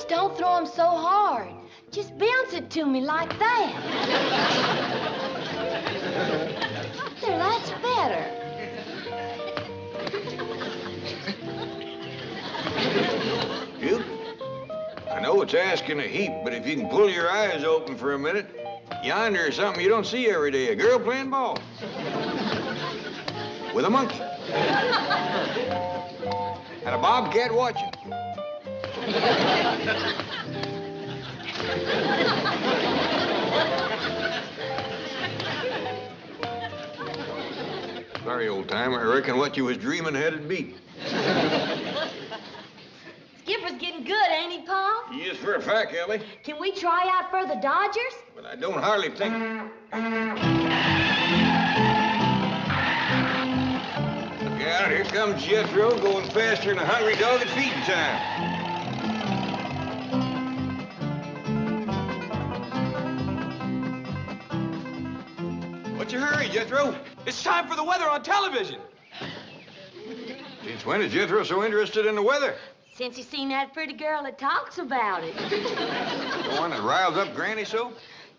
[SPEAKER 14] Don't throw them so hard. Just bounce it to me like that.
[SPEAKER 4] It's asking a heap, but if you can pull your eyes open for a minute, yonder is something you don't see every day. A girl playing ball. With a monkey. And a bobcat watching. Sorry, old timer. I reckon what you was dreaming had it beat.
[SPEAKER 14] Skipper's getting good, ain't he, Pa?
[SPEAKER 4] He is for a fact, Ellie.
[SPEAKER 14] Can we try out for the Dodgers?
[SPEAKER 4] But I don't hardly think... Look out, here comes Jethro, going faster than a hungry dog at feeding time. What's your hurry, Jethro?
[SPEAKER 16] It's time for the weather on television.
[SPEAKER 4] Since when is Jethro so interested in the weather?
[SPEAKER 14] Since he's seen that pretty girl that talks about it.
[SPEAKER 4] The one that riles up Granny so?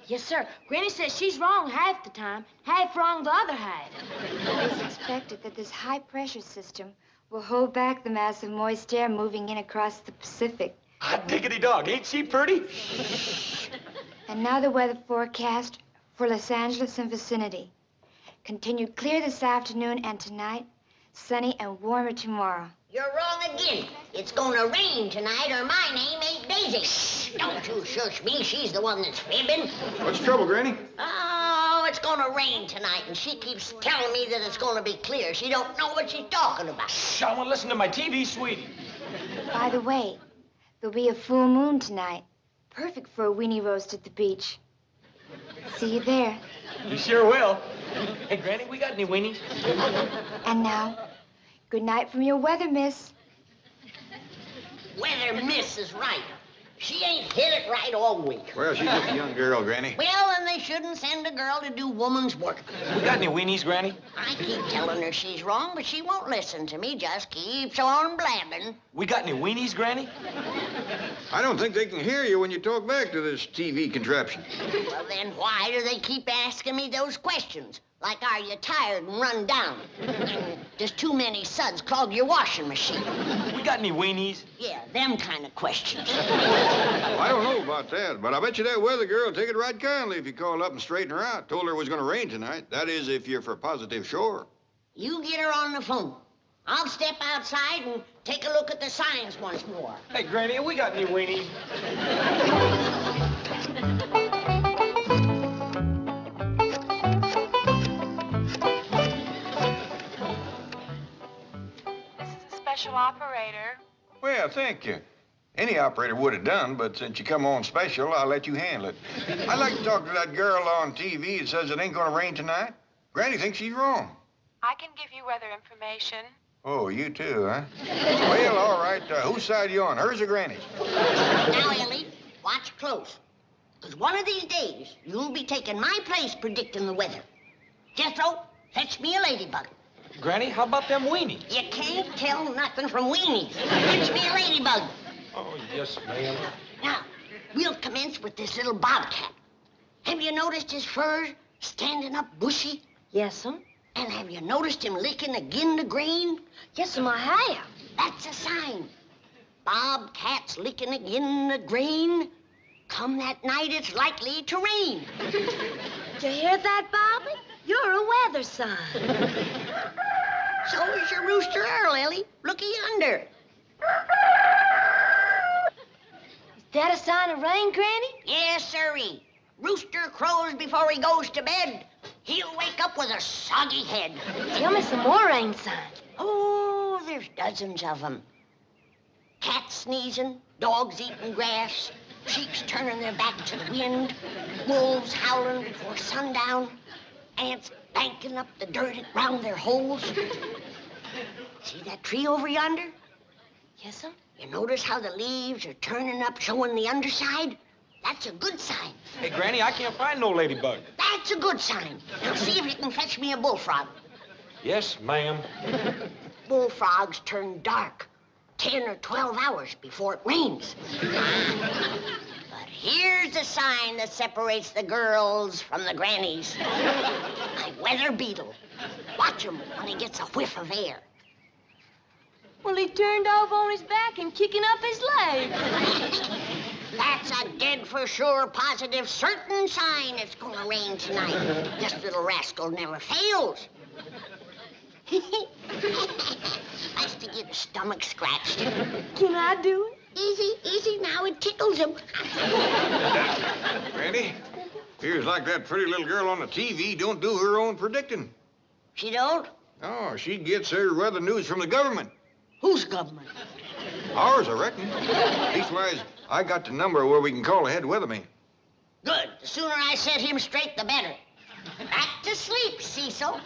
[SPEAKER 14] Yes, sir. Granny says she's wrong half the time, half wrong the other half.
[SPEAKER 11] It's expected that this high-pressure system will hold back the mass of moist air moving in across the Pacific.
[SPEAKER 16] Hot diggity dog, ain't she pretty?
[SPEAKER 11] And now the weather forecast for Los Angeles and vicinity. Continued clear this afternoon and tonight, sunny and warmer tomorrow.
[SPEAKER 3] You're wrong again. It's gonna rain tonight, or my name ain't Daisy. Shh, don't you shush me. She's the one that's fibbing.
[SPEAKER 4] What's the trouble, Granny?
[SPEAKER 3] Oh, it's gonna rain tonight, and she keeps telling me that it's gonna be clear. She don't know what she's talking about.
[SPEAKER 16] Shh, I want to listen to my TV, sweetie.
[SPEAKER 11] By the way, there'll be a full moon tonight. Perfect for a weenie roast at the beach. See you there.
[SPEAKER 16] You sure will. Hey, Granny, we got any weenies?
[SPEAKER 11] And now, good night from your weather miss.
[SPEAKER 3] Weather miss is right. She ain't hit it right all week.
[SPEAKER 4] Well, she's just a young girl, Granny.
[SPEAKER 3] Well, then they shouldn't send a girl to do woman's work.
[SPEAKER 16] We got any weenies, Granny?
[SPEAKER 3] I keep telling her she's wrong, but she won't listen to me. Just keeps on blabbing.
[SPEAKER 16] We got any weenies, Granny?
[SPEAKER 4] I don't think they can hear you when you talk back to this TV contraption.
[SPEAKER 3] Well, then why do they keep asking me those questions? Like, are you tired and run down? And does too many suds clog your washing machine?
[SPEAKER 16] We got any weenies?
[SPEAKER 3] Yeah, them kind of questions.
[SPEAKER 4] I don't know about that, but I bet you that weather girl will take it right kindly if you call up and straighten her out. Told her it was going to rain tonight. That is, if you're for positive sure.
[SPEAKER 3] You get her on the phone. I'll step outside and take a look at the signs once more.
[SPEAKER 16] Hey, Granny, we got any weenies?
[SPEAKER 12] Special operator.
[SPEAKER 4] Well, thank you. Any operator would have done, but since you come on special, I'll let you handle it. I'd like to talk to that girl on TV that says it ain't gonna rain tonight. Granny thinks she's wrong.
[SPEAKER 12] I can give you weather information.
[SPEAKER 4] Oh, you too, huh? Well, all right. Whose side are you on, hers or Granny's?
[SPEAKER 3] Now, Ellie, watch close. Because one of these days, you'll be taking my place predicting the weather. Jethro, fetch me a ladybug.
[SPEAKER 16] Granny, how about them weenies?
[SPEAKER 3] You can't tell nothing from weenies. Fetch me a ladybug.
[SPEAKER 16] Oh, yes, ma'am.
[SPEAKER 3] Now, we'll commence with this little bobcat. Have you noticed his fur standing up bushy?
[SPEAKER 14] Yes'm.
[SPEAKER 3] And have you noticed him licking agin the grain?
[SPEAKER 14] Yes'm, I have.
[SPEAKER 3] That's a sign. Bobcat's licking agin the grain. Come that night, it's likely to rain.
[SPEAKER 14] Did you hear that, Bobby? You're a weather sign.
[SPEAKER 3] So is your rooster Earl, Ellie. Looky yonder.
[SPEAKER 14] Is that a sign of rain, Granny?
[SPEAKER 3] Yes, sirree. Rooster crows before he goes to bed. He'll wake up with a soggy head.
[SPEAKER 14] Tell me some more rain signs.
[SPEAKER 3] Oh, there's dozens of them. Cats sneezing, dogs eating grass, sheep turning their back to the wind, wolves howling before sundown, ants banking up the dirt around their holes. See that tree over yonder?
[SPEAKER 14] Yes'm.
[SPEAKER 3] You notice how the leaves are turning up, showing the underside? That's a good sign.
[SPEAKER 16] Hey, Granny, I can't find no ladybug.
[SPEAKER 3] That's a good sign. Now see if you can fetch me a bullfrog.
[SPEAKER 16] Yes, ma'am.
[SPEAKER 3] Bullfrogs turn dark 10 or 12 hours before it rains. But here's the sign that separates the girls from the grannies. My weather beetle. Watch him when he gets a whiff of air.
[SPEAKER 14] Well, he turned over on his back and kicking up his leg.
[SPEAKER 3] That's a dead for sure, positive, certain sign it's gonna rain tonight. This little rascal never fails. Likes to get his stomach scratched. Can I do it? Easy, now it tickles him.
[SPEAKER 4] Randy, appears like that pretty little girl on the TV don't do her own predicting.
[SPEAKER 3] She don't?
[SPEAKER 4] Oh, she gets her weather news from the government.
[SPEAKER 3] Whose government?
[SPEAKER 4] Ours, I reckon. Leastwise, I got the number where we can call the head weatherman.
[SPEAKER 3] Good. The sooner I set him straight, the better. Back to sleep, Cecil.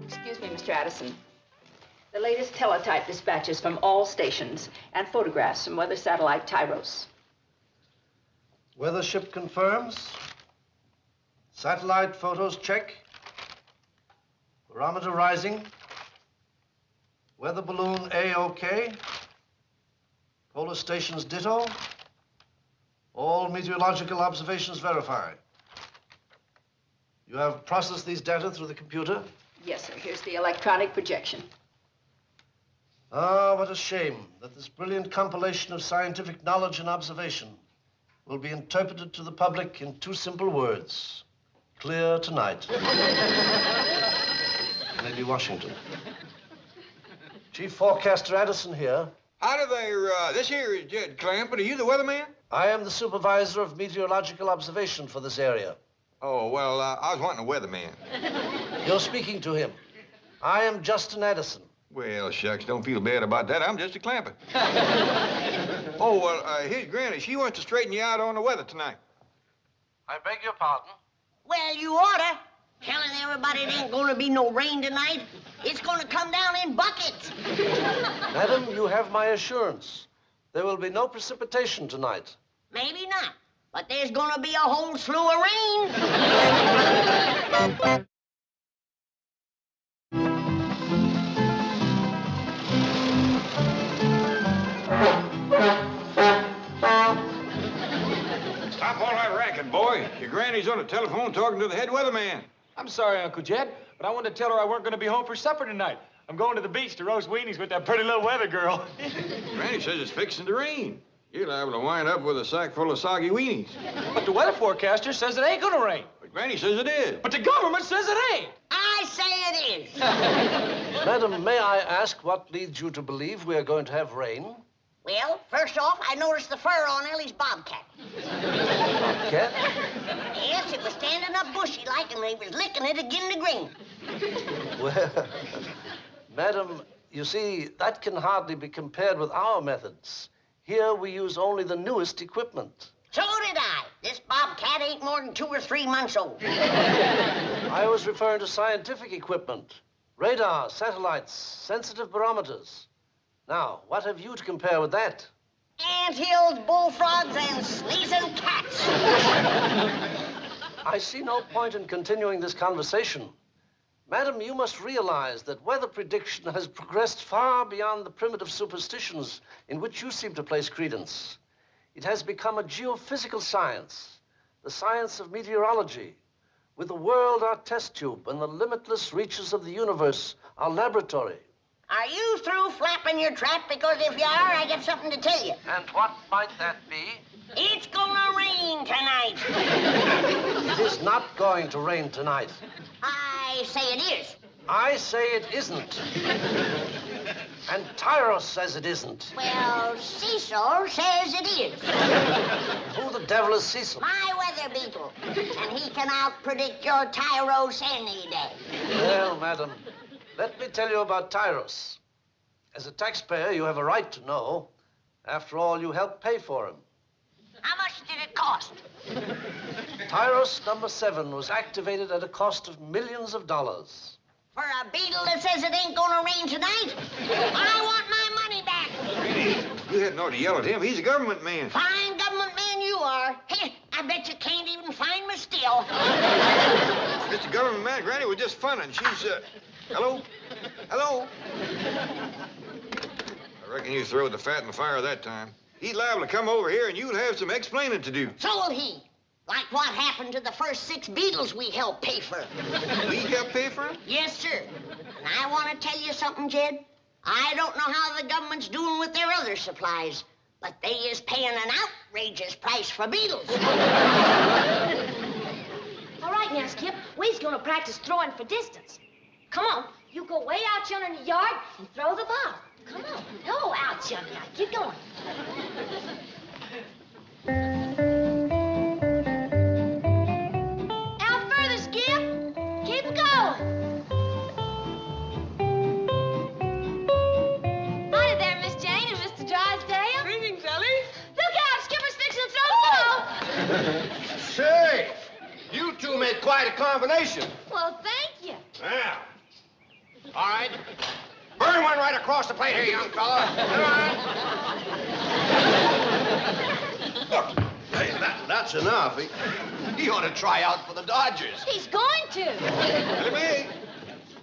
[SPEAKER 10] Excuse me, Mr. Addison. The latest teletype dispatches from all stations and photographs from weather satellite Tyros.
[SPEAKER 15] Weather ship confirms. Satellite photos check. Barometer rising. Weather balloon A-OK. Polar stations ditto. All meteorological observations verified. You have processed these data through the computer?
[SPEAKER 10] Yes, sir. Here's the electronic projection.
[SPEAKER 15] Ah, what a shame that this brilliant compilation of scientific knowledge and observation will be interpreted to the public in two simple words. Clear tonight. Lady Washington. Chief Forecaster Addison here.
[SPEAKER 4] How do they, this here is Jed Clampett. Are you the weatherman?
[SPEAKER 15] I am the supervisor of meteorological observation for this area.
[SPEAKER 4] Oh, well, I was wanting a weatherman.
[SPEAKER 15] You're speaking to him. I am Justin Addison.
[SPEAKER 4] Well, shucks, don't feel bad about that. I'm just a Clampett. Oh, well, here's Granny. She wants to straighten you out on the weather tonight.
[SPEAKER 15] I beg your pardon?
[SPEAKER 3] Well, you oughta. Telling everybody it ain't gonna be no rain tonight. It's gonna come down in buckets.
[SPEAKER 15] Madam, you have my assurance. There will be no precipitation tonight.
[SPEAKER 3] Maybe not, but there's gonna be a whole slew of rain.
[SPEAKER 4] Stop all that racket, boy. Your granny's on the telephone talking to the head weatherman.
[SPEAKER 16] I'm sorry, Uncle Jed, but I wanted to tell her I weren't going to be home for supper tonight. I'm going to the beach to roast weenies with that pretty little weather girl.
[SPEAKER 4] Granny says it's fixing to rain. You're liable to wind up with a sack full of soggy weenies.
[SPEAKER 16] But the weather forecaster says it ain't going to rain.
[SPEAKER 4] But Granny says it is.
[SPEAKER 16] But the government says it ain't.
[SPEAKER 3] I say it is.
[SPEAKER 15] Madam, may I ask what leads you to believe we are going to have rain?
[SPEAKER 3] Well, first off, I noticed the fur on Ellie's bobcat.
[SPEAKER 15] Bobcat?
[SPEAKER 3] Yes, it was standing up bushy-like, and he was licking it again to green.
[SPEAKER 15] Well, madam, you see, that can hardly be compared with our methods. Here we use only the newest equipment.
[SPEAKER 3] So did I. This bobcat ain't more than 2 or 3 months old.
[SPEAKER 15] I was referring to scientific equipment. Radar, satellites, sensitive barometers. Now, what have you to compare with that?
[SPEAKER 3] Anthills, bullfrogs, and sneezing cats.
[SPEAKER 15] I see no point in continuing this conversation. Madam, you must realize that weather prediction has progressed far beyond the primitive superstitions in which you seem to place credence. It has become a geophysical science, the science of meteorology, with the world our test tube and the limitless reaches of the universe our laboratory.
[SPEAKER 3] Are you through flapping your trap? Because if you are, I got something to tell you.
[SPEAKER 15] And what might that be?
[SPEAKER 3] It's gonna rain tonight.
[SPEAKER 15] It is not going to rain tonight.
[SPEAKER 3] I say it is.
[SPEAKER 15] I say it isn't. And Tyros says it isn't.
[SPEAKER 3] Well, Cecil says it is.
[SPEAKER 15] Who the devil is Cecil?
[SPEAKER 3] My weather beetle. And he can out-predict your Tyros any day.
[SPEAKER 15] Well, madam, let me tell you about Tyros. As a taxpayer, you have a right to know. After all, you helped pay for him.
[SPEAKER 3] How much did it cost?
[SPEAKER 15] Tyros number 7 was activated at a cost of millions of dollars.
[SPEAKER 3] For a beetle that says it ain't gonna rain tonight? I want my money back.
[SPEAKER 4] Granny, you hadn't ought to yell at him. He's a government man.
[SPEAKER 3] Fine government man you are. Hey, I bet you can't even find me still.
[SPEAKER 4] Mr. Government man, Granny was just funning. She's, hello? Hello? I reckon you threw the fat in the fire that time. He's liable to come over here, and you'll have some explaining to do.
[SPEAKER 3] So will he. Like what happened to the first 6 beetles we helped pay for.
[SPEAKER 4] We helped pay for them?
[SPEAKER 3] Yes, sir. And I want to tell you something, Jed. I don't know how the government's doing with their other supplies, but they is paying an outrageous price for beetles.
[SPEAKER 14] All right now, Skip. We's gonna practice throwing for distance. Come on. You go way out yonder in the yard and throw the ball. Come on. No, out yonder now. Keep going. Out further, Skip. Keep it going. Howdy there, Miss Jane and Mr. Drysdale.
[SPEAKER 8] Greetings, Ellie.
[SPEAKER 14] Look out, Skipper's fixing to throw the ball.
[SPEAKER 7] Say, you two made quite a combination.
[SPEAKER 14] Well, thank you.
[SPEAKER 7] Yeah. All right. Burn one right across the plate here, young fella. Come on. Look, hey, that's enough. He ought to try out for the Dodgers.
[SPEAKER 14] He's going to.
[SPEAKER 4] Ellie May.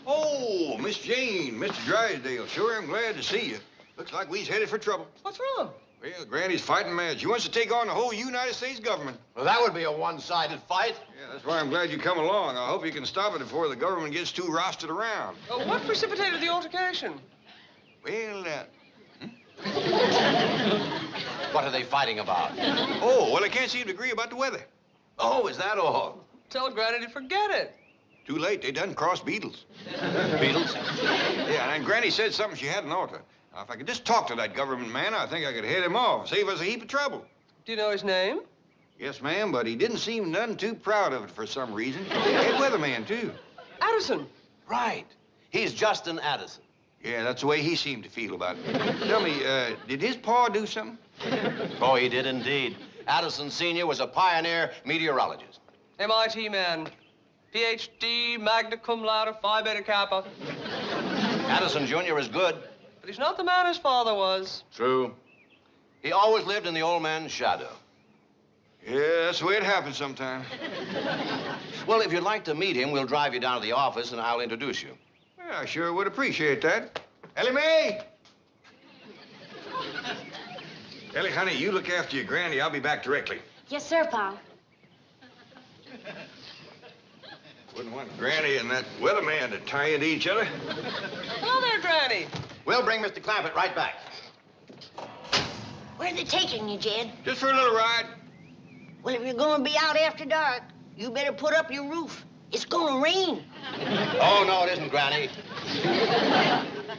[SPEAKER 4] Oh, Miss Jane, Mr. Drysdale, sure am glad to see you. Looks like we's headed for trouble.
[SPEAKER 8] What's wrong?
[SPEAKER 4] Well, Granny's fighting mad. She wants to take on the whole United States government.
[SPEAKER 7] Well, that would be a one-sided fight.
[SPEAKER 4] Yeah, that's why I'm glad you come along. I hope you can stop it before the government gets too rostered around.
[SPEAKER 8] What precipitated the altercation?
[SPEAKER 4] Well,
[SPEAKER 7] What are they fighting about?
[SPEAKER 4] Oh, well, they can't seem to agree about the weather.
[SPEAKER 7] Oh, is that all?
[SPEAKER 8] Tell Granny to forget it.
[SPEAKER 4] Too late. They done crossed beetles.
[SPEAKER 7] Beetles?
[SPEAKER 4] Yeah, and Granny said something she hadn't ought to. Now, if I could just talk to that government man, I think I could head him off, save us a heap of trouble.
[SPEAKER 8] Do you know his name?
[SPEAKER 4] Yes, ma'am, but he didn't seem none too proud of it for some reason. Head weatherman, too.
[SPEAKER 8] Addison.
[SPEAKER 7] Right. He's Justin Addison.
[SPEAKER 4] Yeah, that's the way he seemed to feel about it. Tell me, did his pa do something?
[SPEAKER 7] Oh, he did indeed. Addison Sr. was a pioneer meteorologist.
[SPEAKER 8] MIT man. PhD, magna cum laude, Phi Beta Kappa.
[SPEAKER 7] Addison Jr. is good.
[SPEAKER 8] But he's not the man his father was.
[SPEAKER 7] True. He always lived in the old man's shadow.
[SPEAKER 4] Yeah, that's the way it happens sometimes.
[SPEAKER 7] Well, if you'd like to meet him, we'll drive you down to the office and I'll introduce you.
[SPEAKER 4] Yeah, I sure would appreciate that. Ellie May! Ellie, honey, you look after your granny. I'll be back directly.
[SPEAKER 14] Yes, sir, Pa.
[SPEAKER 4] Wouldn't want Granny and that weatherman to tie into each other.
[SPEAKER 8] Hello there, Granny.
[SPEAKER 7] We'll bring Mr. Clampett right back.
[SPEAKER 3] Where are they taking you, Jed?
[SPEAKER 4] Just for a little ride.
[SPEAKER 3] Well, if you're going to be out after dark, you better put up your roof. It's going to rain.
[SPEAKER 7] Oh, no, it isn't, Granny.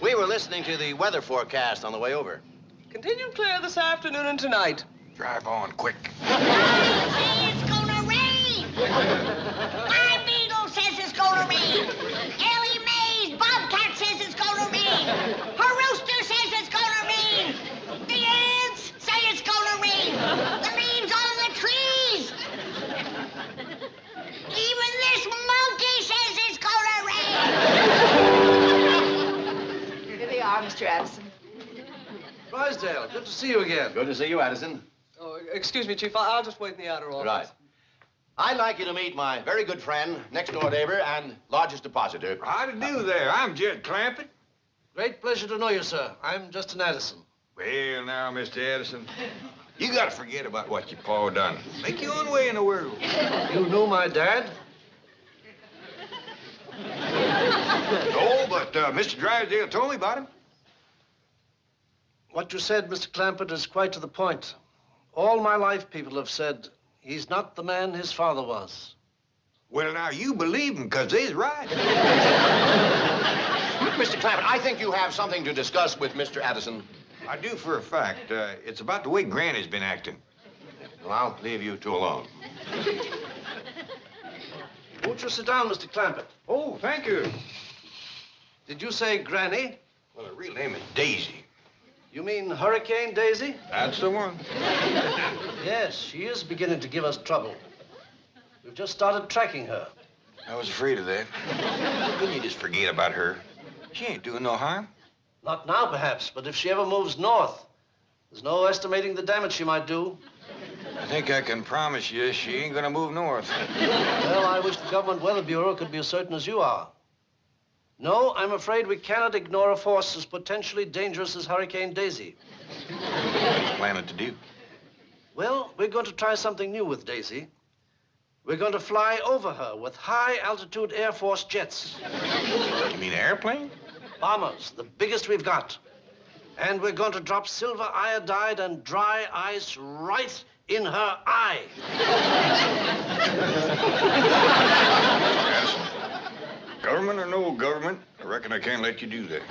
[SPEAKER 7] We were listening to the weather forecast on the way over.
[SPEAKER 8] Continue clear this afternoon and tonight.
[SPEAKER 4] Drive on, quick.
[SPEAKER 3] Say it's going to rain. My beagle says it's going to rain. Ellie May's bobcat says it's going to rain. Her rooster says it's going to rain. The ants say it's going to rain. The leaves on the trees. Even this monkey says it's going to rain.
[SPEAKER 10] Here they are, Mr. Addison.
[SPEAKER 15] Drysdale, good to see you again.
[SPEAKER 7] Good to see you, Addison.
[SPEAKER 8] Oh, excuse me, Chief. I'll just wait in the outer office.
[SPEAKER 7] Right. I'd like you to meet my very good friend, next-door neighbor, and largest depositor.
[SPEAKER 4] How to do there? I'm Jed Clampett.
[SPEAKER 15] Great pleasure to know you, sir. I'm Justin Addison.
[SPEAKER 4] Well, now, Mr. Addison, you got to forget about what your pa done. Make your own way in the world.
[SPEAKER 15] You knew my dad?
[SPEAKER 4] No, but Mr. Drysdale told me about him.
[SPEAKER 15] What you said, Mr. Clampett, is quite to the point. All my life, people have said he's not the man his father was.
[SPEAKER 4] Well, now, you believe him, because they's right.
[SPEAKER 7] Mr. Clampett, I think you have something to discuss with Mr. Addison.
[SPEAKER 4] I do for a fact. It's about the way Granny's been acting.
[SPEAKER 7] Well, I'll leave you two alone.
[SPEAKER 15] Won't you sit down, Mr. Clampett?
[SPEAKER 4] Oh, thank you.
[SPEAKER 15] Did you say Granny?
[SPEAKER 4] Well, her real name is Daisy.
[SPEAKER 15] You mean Hurricane Daisy?
[SPEAKER 4] That's the one.
[SPEAKER 15] Yes, she is beginning to give us trouble. We've just started tracking her.
[SPEAKER 4] I was afraid of that. Couldn't you just forget about her? She ain't doing no harm.
[SPEAKER 15] Not now, perhaps, but if she ever moves north, there's no estimating the damage she might do.
[SPEAKER 4] I think I can promise you she ain't gonna move north.
[SPEAKER 15] Well, I wish the Government Weather Bureau could be as certain as you are. No, I'm afraid we cannot ignore a force as potentially dangerous as Hurricane Daisy.
[SPEAKER 4] What are you planning to do?
[SPEAKER 15] Well, we're going to try something new with Daisy. We're going to fly over her with high-altitude Air Force jets.
[SPEAKER 4] You mean an airplane?
[SPEAKER 15] Bombers, the biggest we've got. And we're going to drop silver iodide and dry ice right in her eye.
[SPEAKER 4] Government or no government, I reckon I can't let you do that.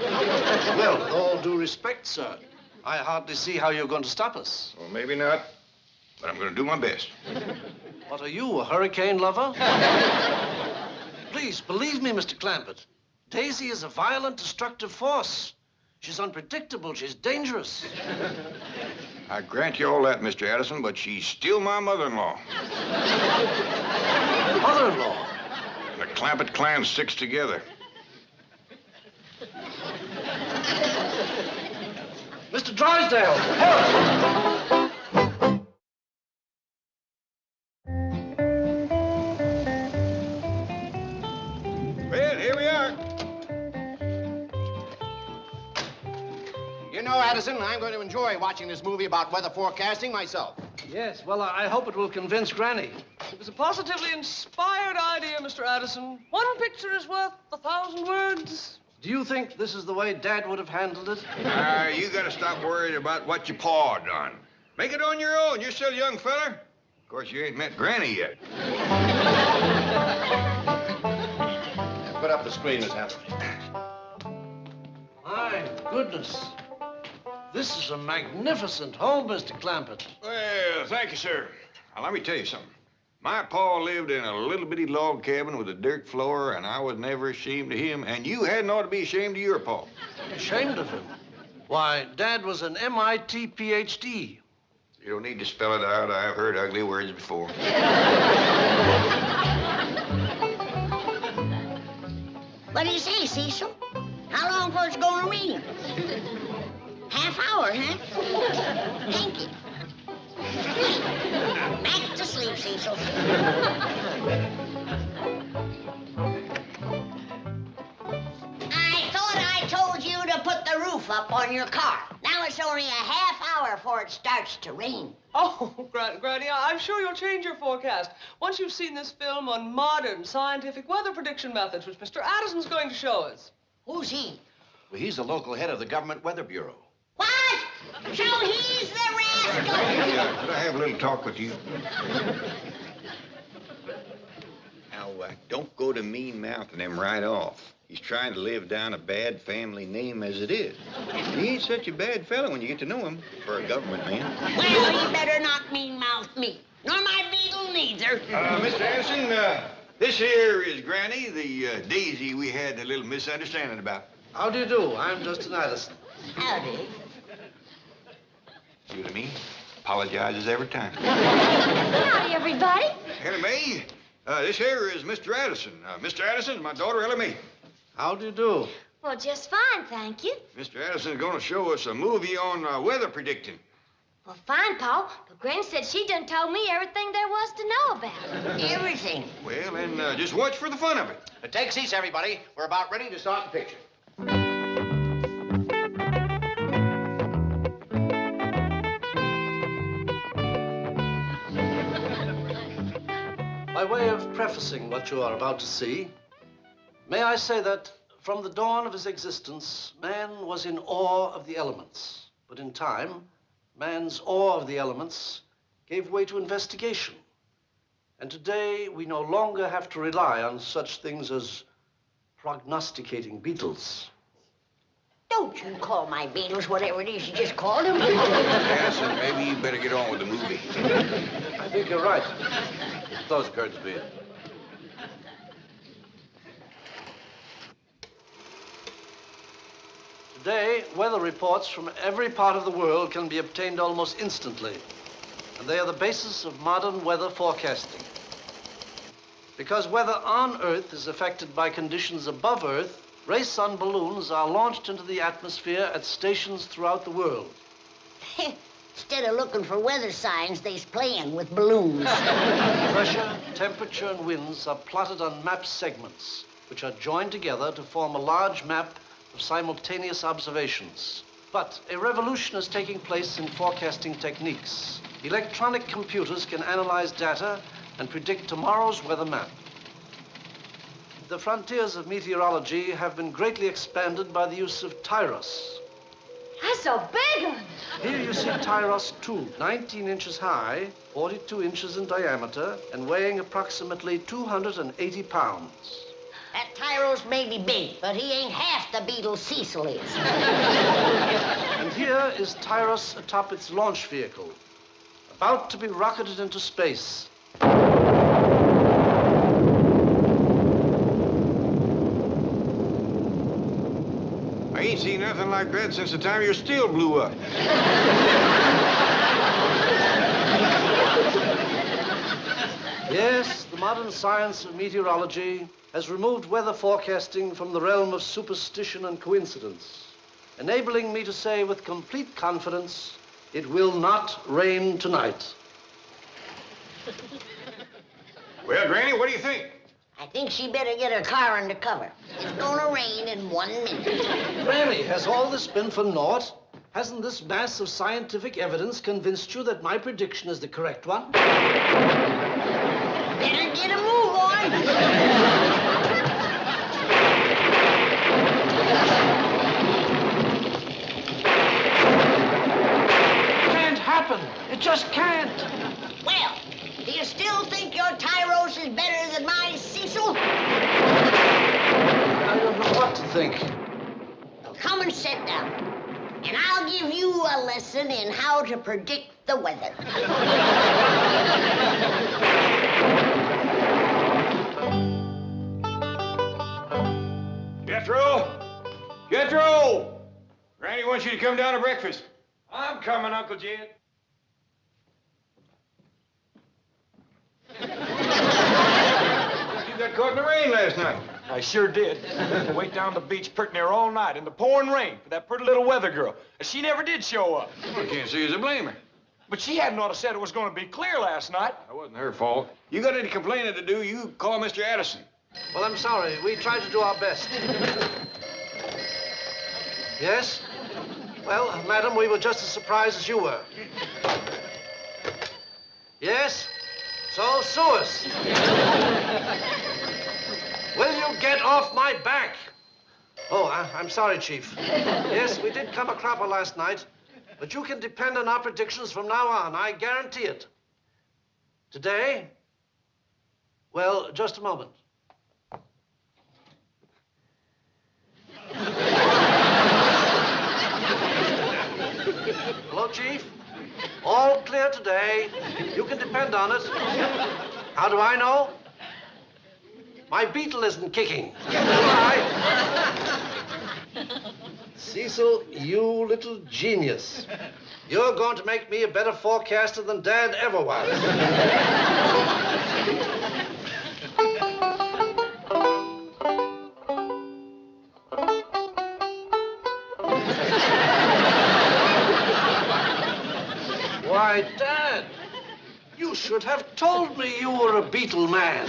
[SPEAKER 15] Well, with all due respect, sir, I hardly see how you're going to stop us.
[SPEAKER 4] Well, maybe not, but I'm going to do my best.
[SPEAKER 15] What are you, a hurricane lover? Please, believe me, Mr. Clampett. Daisy is a violent, destructive force. She's unpredictable. She's dangerous.
[SPEAKER 4] I grant you all that, Mr. Addison, but she's still my mother-in-law.
[SPEAKER 15] Mother-in-law?
[SPEAKER 4] The Clampett clan sticks together.
[SPEAKER 15] Mr. Drysdale, help!
[SPEAKER 4] Well, here we are.
[SPEAKER 7] You know, Addison, I'm going to enjoy watching this movie about weather forecasting myself.
[SPEAKER 15] Yes, well, I hope it will convince Granny.
[SPEAKER 8] It was a positively inspired idea, Mr. Addison. One picture is worth 1,000 words.
[SPEAKER 15] Do you think this is the way Dad would have handled it?
[SPEAKER 4] You gotta stop worrying about what your pa done. Make it on your own. You're still a young feller. Of course, you ain't met Granny yet.
[SPEAKER 7] Put up the screen, Miss Addison.
[SPEAKER 15] My goodness. This is a magnificent home, Mr. Clampett.
[SPEAKER 4] Well, thank you, sir. Now, let me tell you something. My pa lived in a little bitty log cabin with a dirt floor, and I was never ashamed of him, and you hadn't ought to be ashamed of your pa.
[SPEAKER 15] Ashamed of him? Why, Dad was an MIT PhD.
[SPEAKER 4] You don't need to spell it out. I've heard ugly words before.
[SPEAKER 3] What do you say, Cecil? How long for it's going to rain? Half hour, huh? Thank you. Back to sleep, Cecil. I thought I told you to put the roof up on your car. Now it's only a half hour before it starts to rain.
[SPEAKER 8] Oh, Granny, I'm sure you'll change your forecast once you've seen this film on modern scientific weather prediction methods, which Mr. Addison's going to show us.
[SPEAKER 3] Who's he?
[SPEAKER 7] Well, he's the local head of the Government Weather Bureau.
[SPEAKER 3] What? So he's the rascal?
[SPEAKER 4] Could I have a little talk with you? Now, don't go to mean-mouthing him right off. He's trying to live down a bad family name as it is. He ain't such a bad fellow when you get to know him for a government man.
[SPEAKER 3] Well, you better not mean-mouth me, nor my beagle neither.
[SPEAKER 4] Mr. Addison, this here is Granny, the Daisy we had a little misunderstanding about.
[SPEAKER 15] How do you do? I'm Justin Addison.
[SPEAKER 3] Howdy.
[SPEAKER 4] See what I mean? Apologizes every time.
[SPEAKER 18] Howdy, everybody.
[SPEAKER 4] Ellie May, this here is Mr. Addison. Mr. Addison, my daughter, Ellie May.
[SPEAKER 15] How do you do?
[SPEAKER 18] Well, just fine, thank you.
[SPEAKER 4] Mr. Addison's going to show us a movie on weather predicting.
[SPEAKER 18] Well, fine, Pa. But Granny said she done told me everything there was to know about it.
[SPEAKER 3] Everything.
[SPEAKER 4] Well, then just watch for the fun of it.
[SPEAKER 7] Take seats, everybody. We're about ready to start the picture.
[SPEAKER 15] By way of prefacing what you are about to see, may I say that from the dawn of his existence, man was in awe of the elements. But in time, man's awe of the elements gave way to investigation. And today, we no longer have to rely on such things as prognosticating beetles.
[SPEAKER 3] Don't you call my beetles whatever it is you just called them.
[SPEAKER 4] Addison, maybe you better get on with the movie.
[SPEAKER 15] I think you're right. Close the curtains, Beard. Today, weather reports from every part of the world can be obtained almost instantly, and they are the basis of modern weather forecasting. Because weather on Earth is affected by conditions above Earth, race-sun balloons are launched into the atmosphere at stations throughout the world.
[SPEAKER 3] Instead of looking for weather signs, they's playing with balloons.
[SPEAKER 15] Pressure, temperature, and winds are plotted on map segments, which are joined together to form a large map of simultaneous observations. But a revolution is taking place in forecasting techniques. Electronic computers can analyze data and predict tomorrow's weather map. The frontiers of meteorology have been greatly expanded by the use of tyros.
[SPEAKER 14] That's a big one.
[SPEAKER 15] Here you see tyros 2, 19 inches high, 42 inches in diameter, and weighing approximately 280 pounds.
[SPEAKER 3] That Tyros may be big, but he ain't half the beetle Cecil is.
[SPEAKER 15] And here is Tyros atop its launch vehicle, about to be rocketed into space.
[SPEAKER 4] I ain't seen nothing like that since the time your steel blew up.
[SPEAKER 15] Yes, the modern science of meteorology has removed weather forecasting from the realm of superstition and coincidence, enabling me to say with complete confidence, it will not rain tonight.
[SPEAKER 4] Well, Granny, what do you think?
[SPEAKER 3] I think she better get her car under cover. It's gonna rain in 1 minute.
[SPEAKER 15] Granny, has all this been for naught? Hasn't this mass of scientific evidence convinced you that my prediction is the correct one?
[SPEAKER 3] Better get a move on.
[SPEAKER 15] Can't happen. It just can't.
[SPEAKER 3] Well, do you still think your Tyros is better than my Cecil?
[SPEAKER 15] I don't know what to think.
[SPEAKER 3] Come and sit down, and I'll give you a lesson in how to predict the weather.
[SPEAKER 4] Jethro! Jethro! Granny wants you to come down to breakfast.
[SPEAKER 5] I'm coming, Uncle Jed.
[SPEAKER 4] You got caught in the rain last night.
[SPEAKER 16] I sure did. Wait down the beach pretty near all night in the pouring rain for that pretty little weather girl. And she never did show up.
[SPEAKER 4] I can't see as a blamer.
[SPEAKER 16] But she hadn't ought to said it was going to be clear last night.
[SPEAKER 4] That wasn't her fault. You got any complaining to do, you call Mr. Addison.
[SPEAKER 15] Well, I'm sorry. We tried to do our best. Yes? Well, madam, we were just as surprised as you were. Yes? So sue us. Will you get off my back? Oh, I'm sorry, Chief. Yes, we did come a cropper last night, but you can depend on our predictions from now on. I guarantee it. Today? Well, just a moment. Hello, Chief. All clear today. You can depend on it. How do I know? My beetle isn't kicking. Goodbye. Cecil, you little genius. You're going to make me a better forecaster than Dad ever was. Why, Dad, you should have told me you were a beetle man.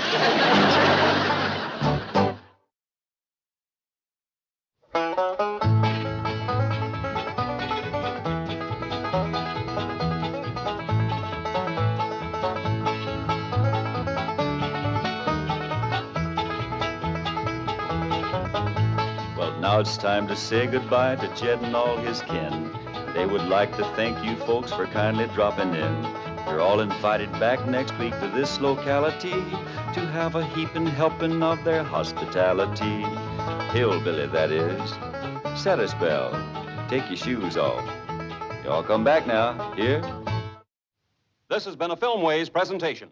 [SPEAKER 1] Well, now it's time to say goodbye to Jed and all his kin. They would like to thank you folks for kindly dropping in. You're all invited back next week to this locality to have a heaping helping of their hospitality. Hillbilly, that is. Set a spell. Take your shoes off. Y'all come back now. Here?
[SPEAKER 2] This has been a Filmways presentation.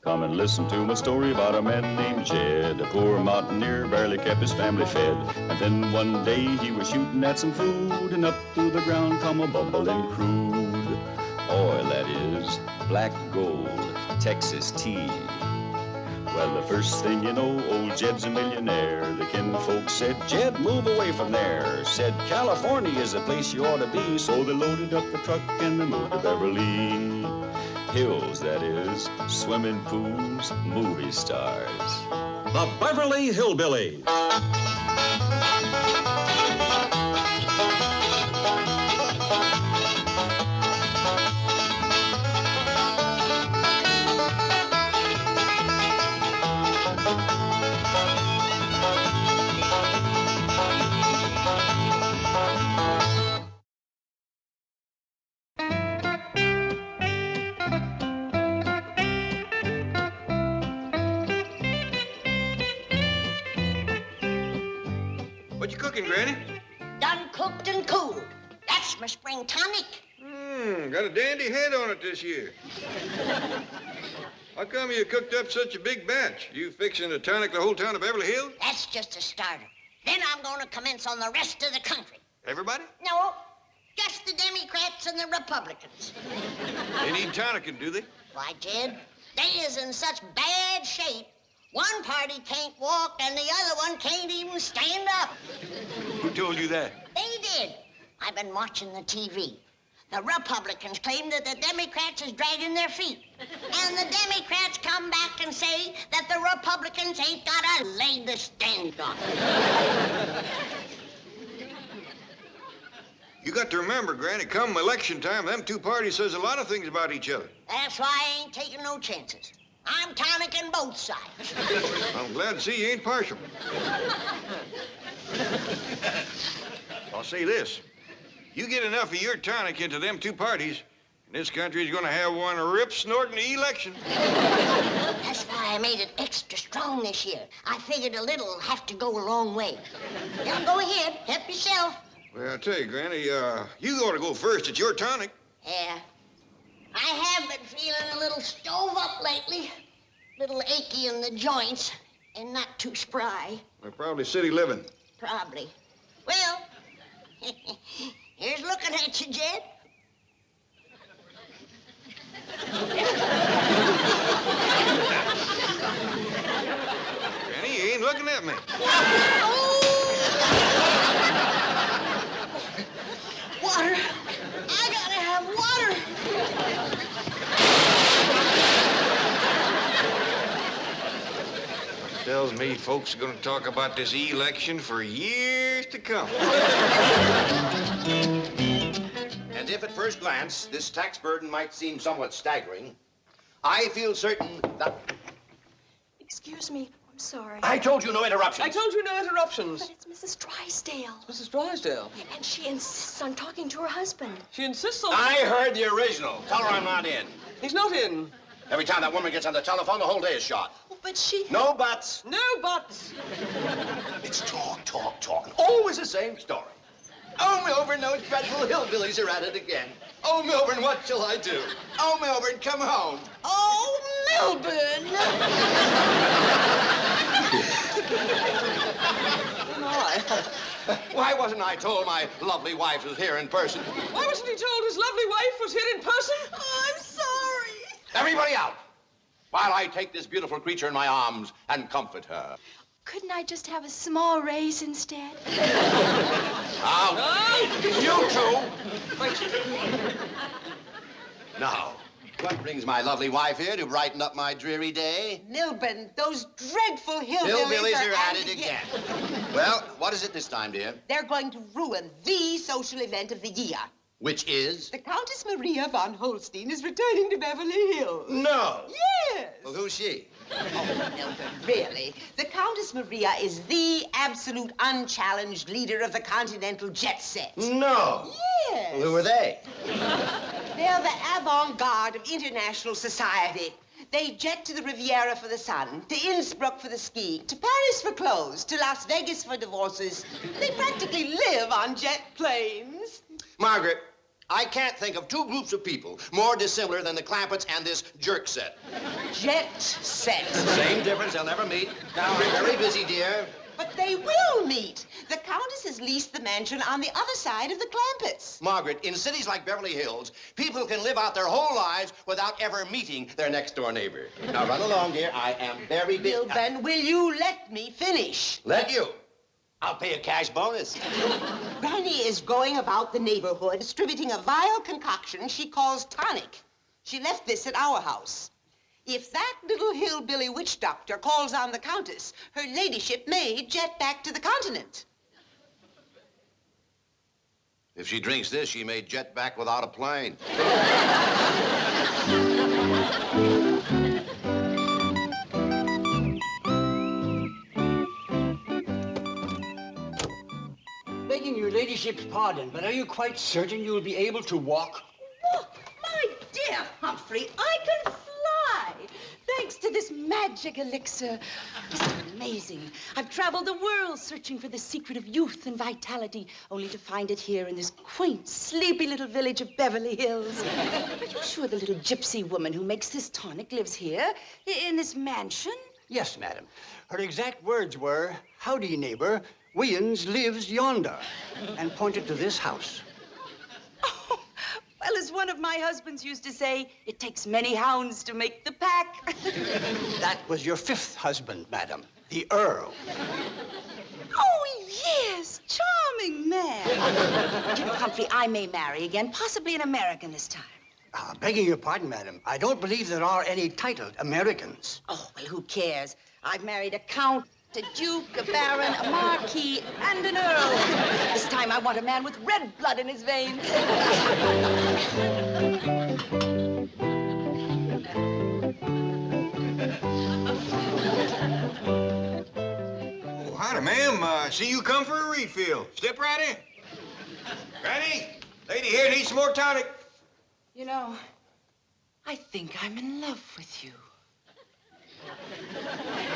[SPEAKER 1] Come and listen to my story about a man named Jed. A poor mountaineer barely kept his family fed. And then one day he was shooting at some food, and up through the ground come a bubbling crude oil, that is, black gold, Texas tea. Well, the first thing you know, old Jed's a millionaire. The kinfolk said, Jed, move away from there. Said, California is the place you ought to be. So they loaded up the truck and they moved to Beverly Hills, that is, swimming pools, movie stars.
[SPEAKER 2] The Beverly Hillbillies.
[SPEAKER 4] What you cooking, Granny?
[SPEAKER 3] Done cooked and cooled. That's my spring tonic.
[SPEAKER 4] Got a dandy head on it this year. How come you cooked up such a big batch? You fixing to tonic the whole town of Beverly Hills?
[SPEAKER 3] That's just a starter. Then I'm going to commence on the rest of the country.
[SPEAKER 4] Everybody?
[SPEAKER 3] No, just the Democrats and the Republicans.
[SPEAKER 4] They need tonicking, do they?
[SPEAKER 3] Why, Jed, they is in such bad shape, one party can't walk and the other one can't even stand up.
[SPEAKER 4] Who told you that?
[SPEAKER 3] They did. I've been watching the TV. The Republicans claim that the Democrats is dragging their feet. And the Democrats come back and say that the Republicans ain't got a leg to stand on.
[SPEAKER 4] You got to remember, Granny, come election time, them two parties says a lot of things about each other.
[SPEAKER 3] That's why I ain't taking no chances. I'm tonicking both sides.
[SPEAKER 4] I'm glad to see you ain't partial. I'll say this. You get enough of your tonic into them two parties, and this country's gonna have one rip-snorting election.
[SPEAKER 3] That's why I made it extra strong this year. I figured a little'll have to go a long way. Now, go ahead. Help yourself.
[SPEAKER 4] Well, I'll tell you, Granny, you ought to go first. It's your tonic.
[SPEAKER 3] Yeah. I have been feeling a little stove up lately. Little achy in the joints and not too spry.
[SPEAKER 4] They're probably city living.
[SPEAKER 3] Probably. Well, here's looking at you, Jed.
[SPEAKER 4] Granny, you ain't looking at me.
[SPEAKER 3] Water. I gotta have water.
[SPEAKER 4] Tells me folks are gonna talk about this election for years to come.
[SPEAKER 7] And if at first glance this tax burden might seem somewhat staggering, I feel certain that...
[SPEAKER 19] Excuse me, I'm sorry.
[SPEAKER 7] I told you no interruptions.
[SPEAKER 8] I told you no interruptions.
[SPEAKER 19] But it's Mrs. Drysdale.
[SPEAKER 8] Mrs. Drysdale.
[SPEAKER 19] And she insists on talking to her husband.
[SPEAKER 8] She insists on...
[SPEAKER 7] I heard the original. Tell her I'm not in.
[SPEAKER 8] He's not in.
[SPEAKER 7] Every time that woman gets on the telephone, the whole day is shot.
[SPEAKER 19] Oh, but she...
[SPEAKER 7] No buts.
[SPEAKER 8] No buts.
[SPEAKER 7] It's talk. Always the same story. Oh, Milburn, those dreadful hillbillies are at it again. Oh, Milburn, what shall I do? Oh, Milburn, come home.
[SPEAKER 3] Oh, Milburn!
[SPEAKER 7] Why wasn't I told my lovely wife was here in person?
[SPEAKER 8] Why wasn't he told his lovely wife was here in person?
[SPEAKER 3] Oh, I'm sorry.
[SPEAKER 7] Everybody out, while I take this beautiful creature in my arms and comfort her.
[SPEAKER 19] Couldn't I just have a small raise instead?
[SPEAKER 7] You two. Now, what brings my lovely wife here to brighten up my dreary day?
[SPEAKER 3] Milburn, those dreadful hillbillies
[SPEAKER 7] are at it again. Well, what is it this time, dear?
[SPEAKER 3] They're going to ruin the social event of the year.
[SPEAKER 7] Which is?
[SPEAKER 3] The Countess Maria von Holstein is returning to Beverly Hills.
[SPEAKER 7] No.
[SPEAKER 3] Yes.
[SPEAKER 7] Well, who's she?
[SPEAKER 3] Oh, Milton, really. The Countess Maria is the absolute unchallenged leader of the continental jet set.
[SPEAKER 7] No.
[SPEAKER 3] Yes.
[SPEAKER 7] Well, who are they?
[SPEAKER 3] They're the avant-garde of international society. They jet to the Riviera for the sun, to Innsbruck for the skiing, to Paris for clothes, to Las Vegas for divorces. They practically live on jet planes.
[SPEAKER 7] Margaret, I can't think of two groups of people more dissimilar than the Clampetts and this jerk set.
[SPEAKER 3] Jet set.
[SPEAKER 7] Same difference, they'll never meet. Now, I'm very busy, dear.
[SPEAKER 3] But they will meet. The Countess has leased the mansion on the other side of the Clampetts.
[SPEAKER 7] Margaret, in cities like Beverly Hills, people can live out their whole lives without ever meeting their next-door neighbor. Now, run along, dear. I am very busy.
[SPEAKER 3] Milburn, will you let me finish?
[SPEAKER 7] Let you? I'll pay a cash bonus.
[SPEAKER 3] Granny is going about the neighborhood distributing a vile concoction she calls tonic. She left this at our house. If that little hillbilly witch doctor calls on the Countess, her ladyship may jet back to the continent.
[SPEAKER 7] If she drinks this, she may jet back without a plane.
[SPEAKER 20] Begging your ladyship's pardon, but are you quite certain you'll be able to walk?
[SPEAKER 3] Walk? My dear Humphrey, I can fly. Thanks to this magic
[SPEAKER 17] magic elixir. It's amazing. I've traveled the world searching for the secret of youth and vitality, only to find it here in this quaint, sleepy little village of Beverly Hills. Are you sure the little gypsy woman who makes this tonic lives here, in this mansion?
[SPEAKER 20] Yes, madam. Her exact words were, "Howdy, neighbor. Williams lives yonder," and pointed to this house.
[SPEAKER 17] Well, as one of my husbands used to say, it takes many hounds to make the pack.
[SPEAKER 20] That was your fifth husband, madam, the Earl.
[SPEAKER 17] Oh, yes, charming man. You know, Humphrey, I may marry again, possibly an American this time.
[SPEAKER 20] Begging your pardon, madam, I don't believe there are any titled Americans.
[SPEAKER 17] Oh, well, who cares? I've married a count, a duke, a baron, a marquis, and an earl. This time I want a man with red blood in his veins.
[SPEAKER 4] Oh, howdy, ma'am. See you come for a refill. Step right in. Granny, lady here needs some more tonic.
[SPEAKER 17] You know, I think I'm in love with you.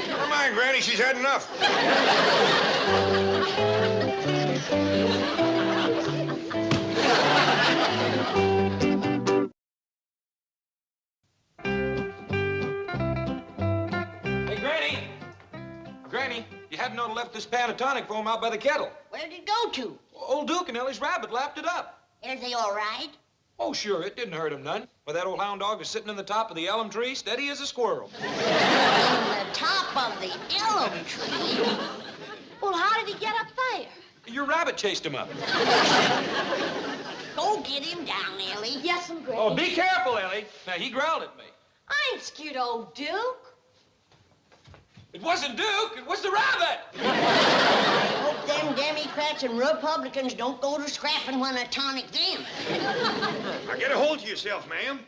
[SPEAKER 4] Never mind, Granny, she's had enough.
[SPEAKER 16] Hey, Granny! Granny, you hadn't ought to left this pan of tonic for him out by the kettle.
[SPEAKER 3] Where'd it go to?
[SPEAKER 16] Old Duke and Ellie's rabbit lapped it up.
[SPEAKER 3] Is he all right?
[SPEAKER 16] Oh, sure, it didn't hurt him none. But that old hound dog is sitting in the top of the elm tree, steady as a squirrel.
[SPEAKER 3] On the top of the elm tree?
[SPEAKER 14] Well, how did he get up there?
[SPEAKER 16] Your rabbit chased him up.
[SPEAKER 3] Go get him down, Ellie.
[SPEAKER 14] Yes, I'm Granny.
[SPEAKER 16] Oh, be careful, Ellie. Now, he growled at me.
[SPEAKER 14] I ain't scared, old Duke.
[SPEAKER 16] It wasn't Duke, it was the rabbit.
[SPEAKER 3] Hope them Democrats and Republicans don't go to scrapping when I tonic them.
[SPEAKER 4] Now get a hold of yourself, ma'am.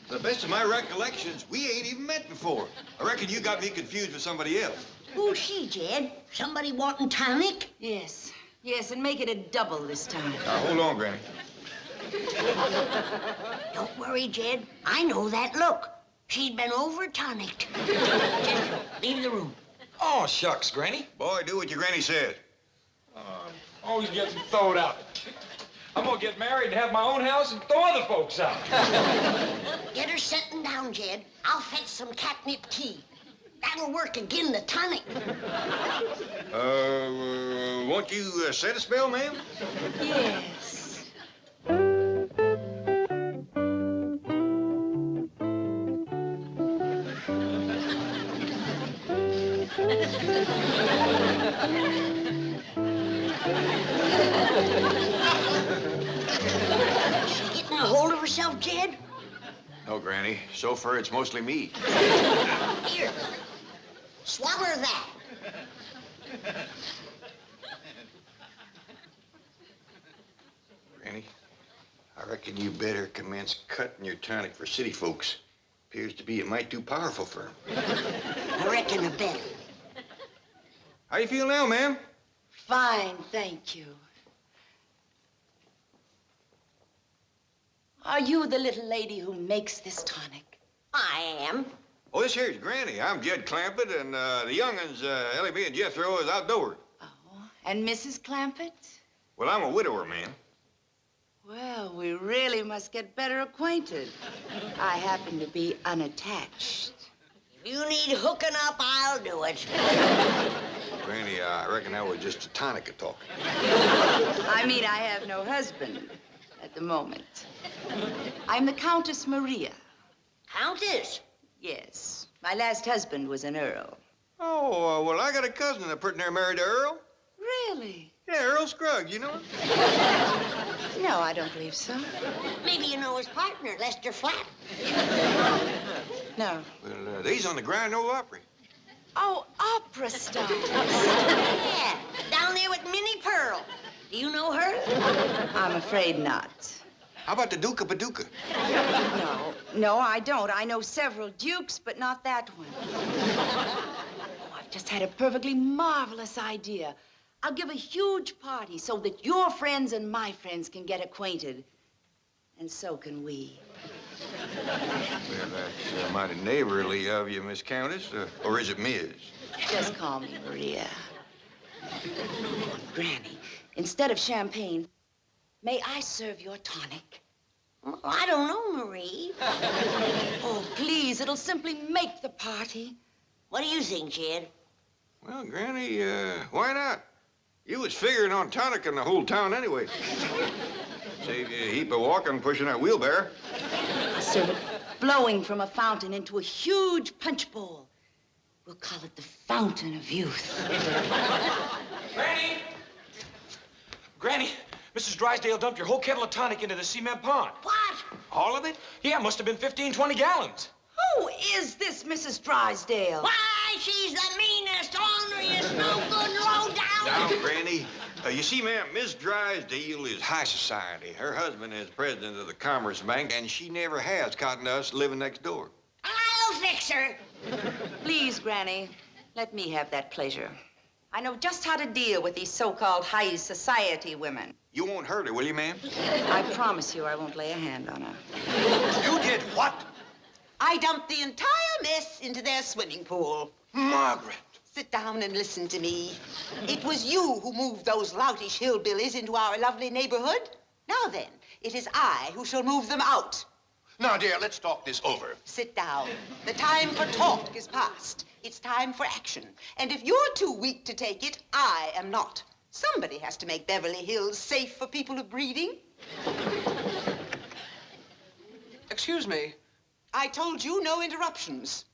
[SPEAKER 4] To the best of my recollections, we ain't even met before. I reckon you got me confused with somebody else.
[SPEAKER 3] Who's she, Jed? Somebody wanting tonic?
[SPEAKER 17] Yes, yes, and make it a double this time.
[SPEAKER 4] Now, hold on, Granny.
[SPEAKER 3] Don't worry, Jed. I know that look. She'd been over-tonicked. Jethro, leave the room.
[SPEAKER 16] Oh, shucks, Granny.
[SPEAKER 4] Boy, do what your granny said.
[SPEAKER 16] Always getting thrown out. I'm gonna get married and have my own house and throw other folks out.
[SPEAKER 3] Get her setting down, Jed. I'll fetch some catnip tea. That'll work again the tonic.
[SPEAKER 4] Won't you set a spell, ma'am?
[SPEAKER 17] Yes.
[SPEAKER 3] She getting a hold of herself, Jed?
[SPEAKER 4] No, Granny. So far, it's mostly me.
[SPEAKER 3] Here. Swallow that.
[SPEAKER 4] Granny, I reckon you better commence cutting your tonic for city folks. Appears to be a mite too powerful for 'em.
[SPEAKER 3] I reckon I better.
[SPEAKER 4] How you feel now, ma'am?
[SPEAKER 17] Fine, thank you. Are you the little lady who makes this tonic?
[SPEAKER 3] I am.
[SPEAKER 4] Oh, this here's Granny. I'm Jed Clampett, and the young'uns, Ellie May and Jethro, is outdoors.
[SPEAKER 17] And Mrs. Clampett?
[SPEAKER 4] Well, I'm a widower, ma'am.
[SPEAKER 17] Well, we really must get better acquainted. I happen to be unattached.
[SPEAKER 3] If you need hooking up, I'll do it.
[SPEAKER 4] Granny, I reckon that was just a tonic of talk.
[SPEAKER 17] I mean, I have no husband at the moment. I'm the Countess Maria.
[SPEAKER 3] Countess?
[SPEAKER 17] Yes. My last husband was an earl.
[SPEAKER 4] Oh, well, I got a cousin that pretty near married to Earl.
[SPEAKER 17] Really?
[SPEAKER 4] Yeah, Earl Scruggs, you know him?
[SPEAKER 17] No, I don't believe so.
[SPEAKER 3] Maybe you know his partner, Lester Flatt.
[SPEAKER 17] No.
[SPEAKER 4] Well, they's on the Grand Ole Opry.
[SPEAKER 17] Oh, opera stars.
[SPEAKER 3] Yeah, down there with Minnie Pearl. Do you know her?
[SPEAKER 17] I'm afraid not.
[SPEAKER 4] How about the Duke of Paducah?
[SPEAKER 17] No, I don't. I know several dukes, but not that one. Oh, I've just had a perfectly marvelous idea. I'll give a huge party so that your friends and my friends can get acquainted. And so can we.
[SPEAKER 4] Well, Mighty neighborly of you, Miss Countess, or is it Ms.?
[SPEAKER 17] Just call me Maria. Granny, instead of champagne, may I serve your tonic?
[SPEAKER 3] Oh, I don't know, Marie.
[SPEAKER 17] Oh, please, it'll simply make the party.
[SPEAKER 3] What do you think, Jed?
[SPEAKER 4] Well, Granny, why not? You was figuring on tonic in the whole town anyway. Save you a heap of walking pushing that wheelbarrow.
[SPEAKER 17] I'll serve it blowing from a fountain into a huge punch bowl. We'll call it the Fountain of Youth.
[SPEAKER 16] Granny! Granny, Mrs. Drysdale dumped your whole kettle of tonic into the cement pond.
[SPEAKER 3] What?
[SPEAKER 16] All of it? Yeah, it must have been 15, 20 gallons.
[SPEAKER 17] Who is this Mrs. Drysdale?
[SPEAKER 3] Why, she's the meanest, orneriest, no good, low down.
[SPEAKER 4] Now, Granny, you see, ma'am, Miss Drysdale is high society. Her husband is president of the Commerce Bank, and she never has cotton to us living next door.
[SPEAKER 3] I'll fix her.
[SPEAKER 17] Please, Granny, let me have that pleasure. I know just how to deal with these so-called high society women.
[SPEAKER 4] You won't hurt her, will you, ma'am?
[SPEAKER 17] I promise you I won't lay a hand on her.
[SPEAKER 7] You did what?
[SPEAKER 3] I dumped the entire mess into their swimming pool.
[SPEAKER 7] Margaret.
[SPEAKER 3] Sit down and listen to me. It was you who moved those loutish hillbillies into our lovely neighborhood. Now then, it is I who shall move them out.
[SPEAKER 7] Now, dear, let's talk this over.
[SPEAKER 3] Sit down. The time for talk is past. It's time for action. And if you're too weak to take it, I am not. Somebody has to make Beverly Hills safe for people of breeding.
[SPEAKER 8] Excuse me.
[SPEAKER 3] I told you no interruptions.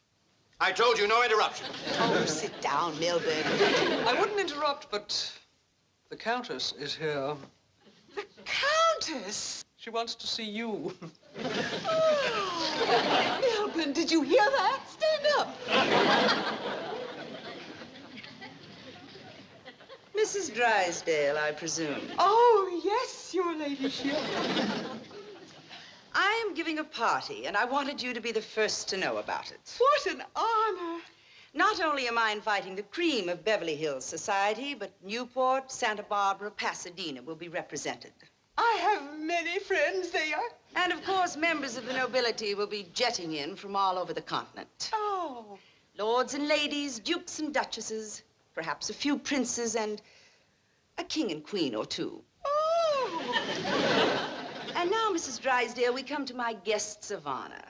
[SPEAKER 7] I told you no interruptions.
[SPEAKER 3] Oh, sit down, Milburn.
[SPEAKER 8] I wouldn't interrupt, but the Countess is here.
[SPEAKER 3] The Countess?
[SPEAKER 8] She wants to see you.
[SPEAKER 3] Oh, Milburn, did you hear that? Stand up.
[SPEAKER 17] Mrs. Drysdale, I presume.
[SPEAKER 3] Oh, yes, your ladyship.
[SPEAKER 17] I am giving a party, and I wanted you to be the first to know about it.
[SPEAKER 3] What an honor.
[SPEAKER 17] Not only am I inviting the cream of Beverly Hills society, but Newport, Santa Barbara, Pasadena will be represented.
[SPEAKER 3] I have many friends there.
[SPEAKER 17] And, of course, members of the nobility will be jetting in from all over the continent.
[SPEAKER 3] Oh.
[SPEAKER 17] Lords and ladies, dukes and duchesses, perhaps a few princes, and a king and queen or two.
[SPEAKER 3] Oh.
[SPEAKER 17] And now, Mrs. Drysdale, we come to my guests of honor.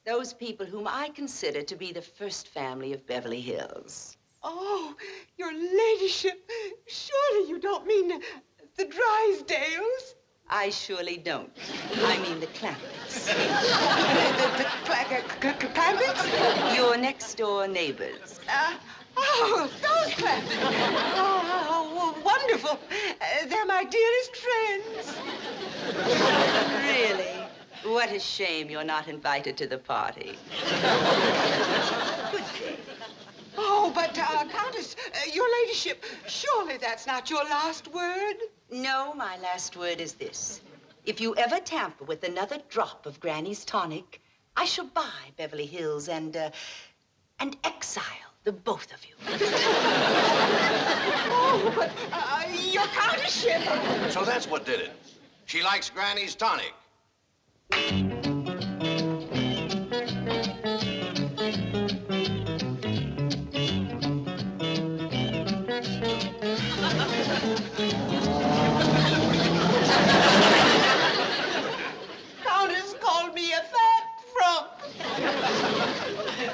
[SPEAKER 17] Those people whom I consider to be the first family of Beverly Hills.
[SPEAKER 3] Oh, your ladyship, surely you don't mean the Drysdales?
[SPEAKER 17] I surely don't. I mean the Clampetts.
[SPEAKER 3] the Clampetts?
[SPEAKER 17] Your next-door neighbors.
[SPEAKER 3] Oh, those Clampetts. Oh, wonderful. They're my dearest friends.
[SPEAKER 17] Really? What a shame you're not invited to the party. Good day.
[SPEAKER 3] Oh, but, Countess, your ladyship, surely that's not your last word?
[SPEAKER 17] No, my last word is this. If you ever tamper with another drop of Granny's tonic, I shall buy Beverly Hills and exile the both of you.
[SPEAKER 3] Oh, but, your Countessship.
[SPEAKER 7] So that's what did it. She likes Granny's tonic.
[SPEAKER 3] Countess called me a fat frump.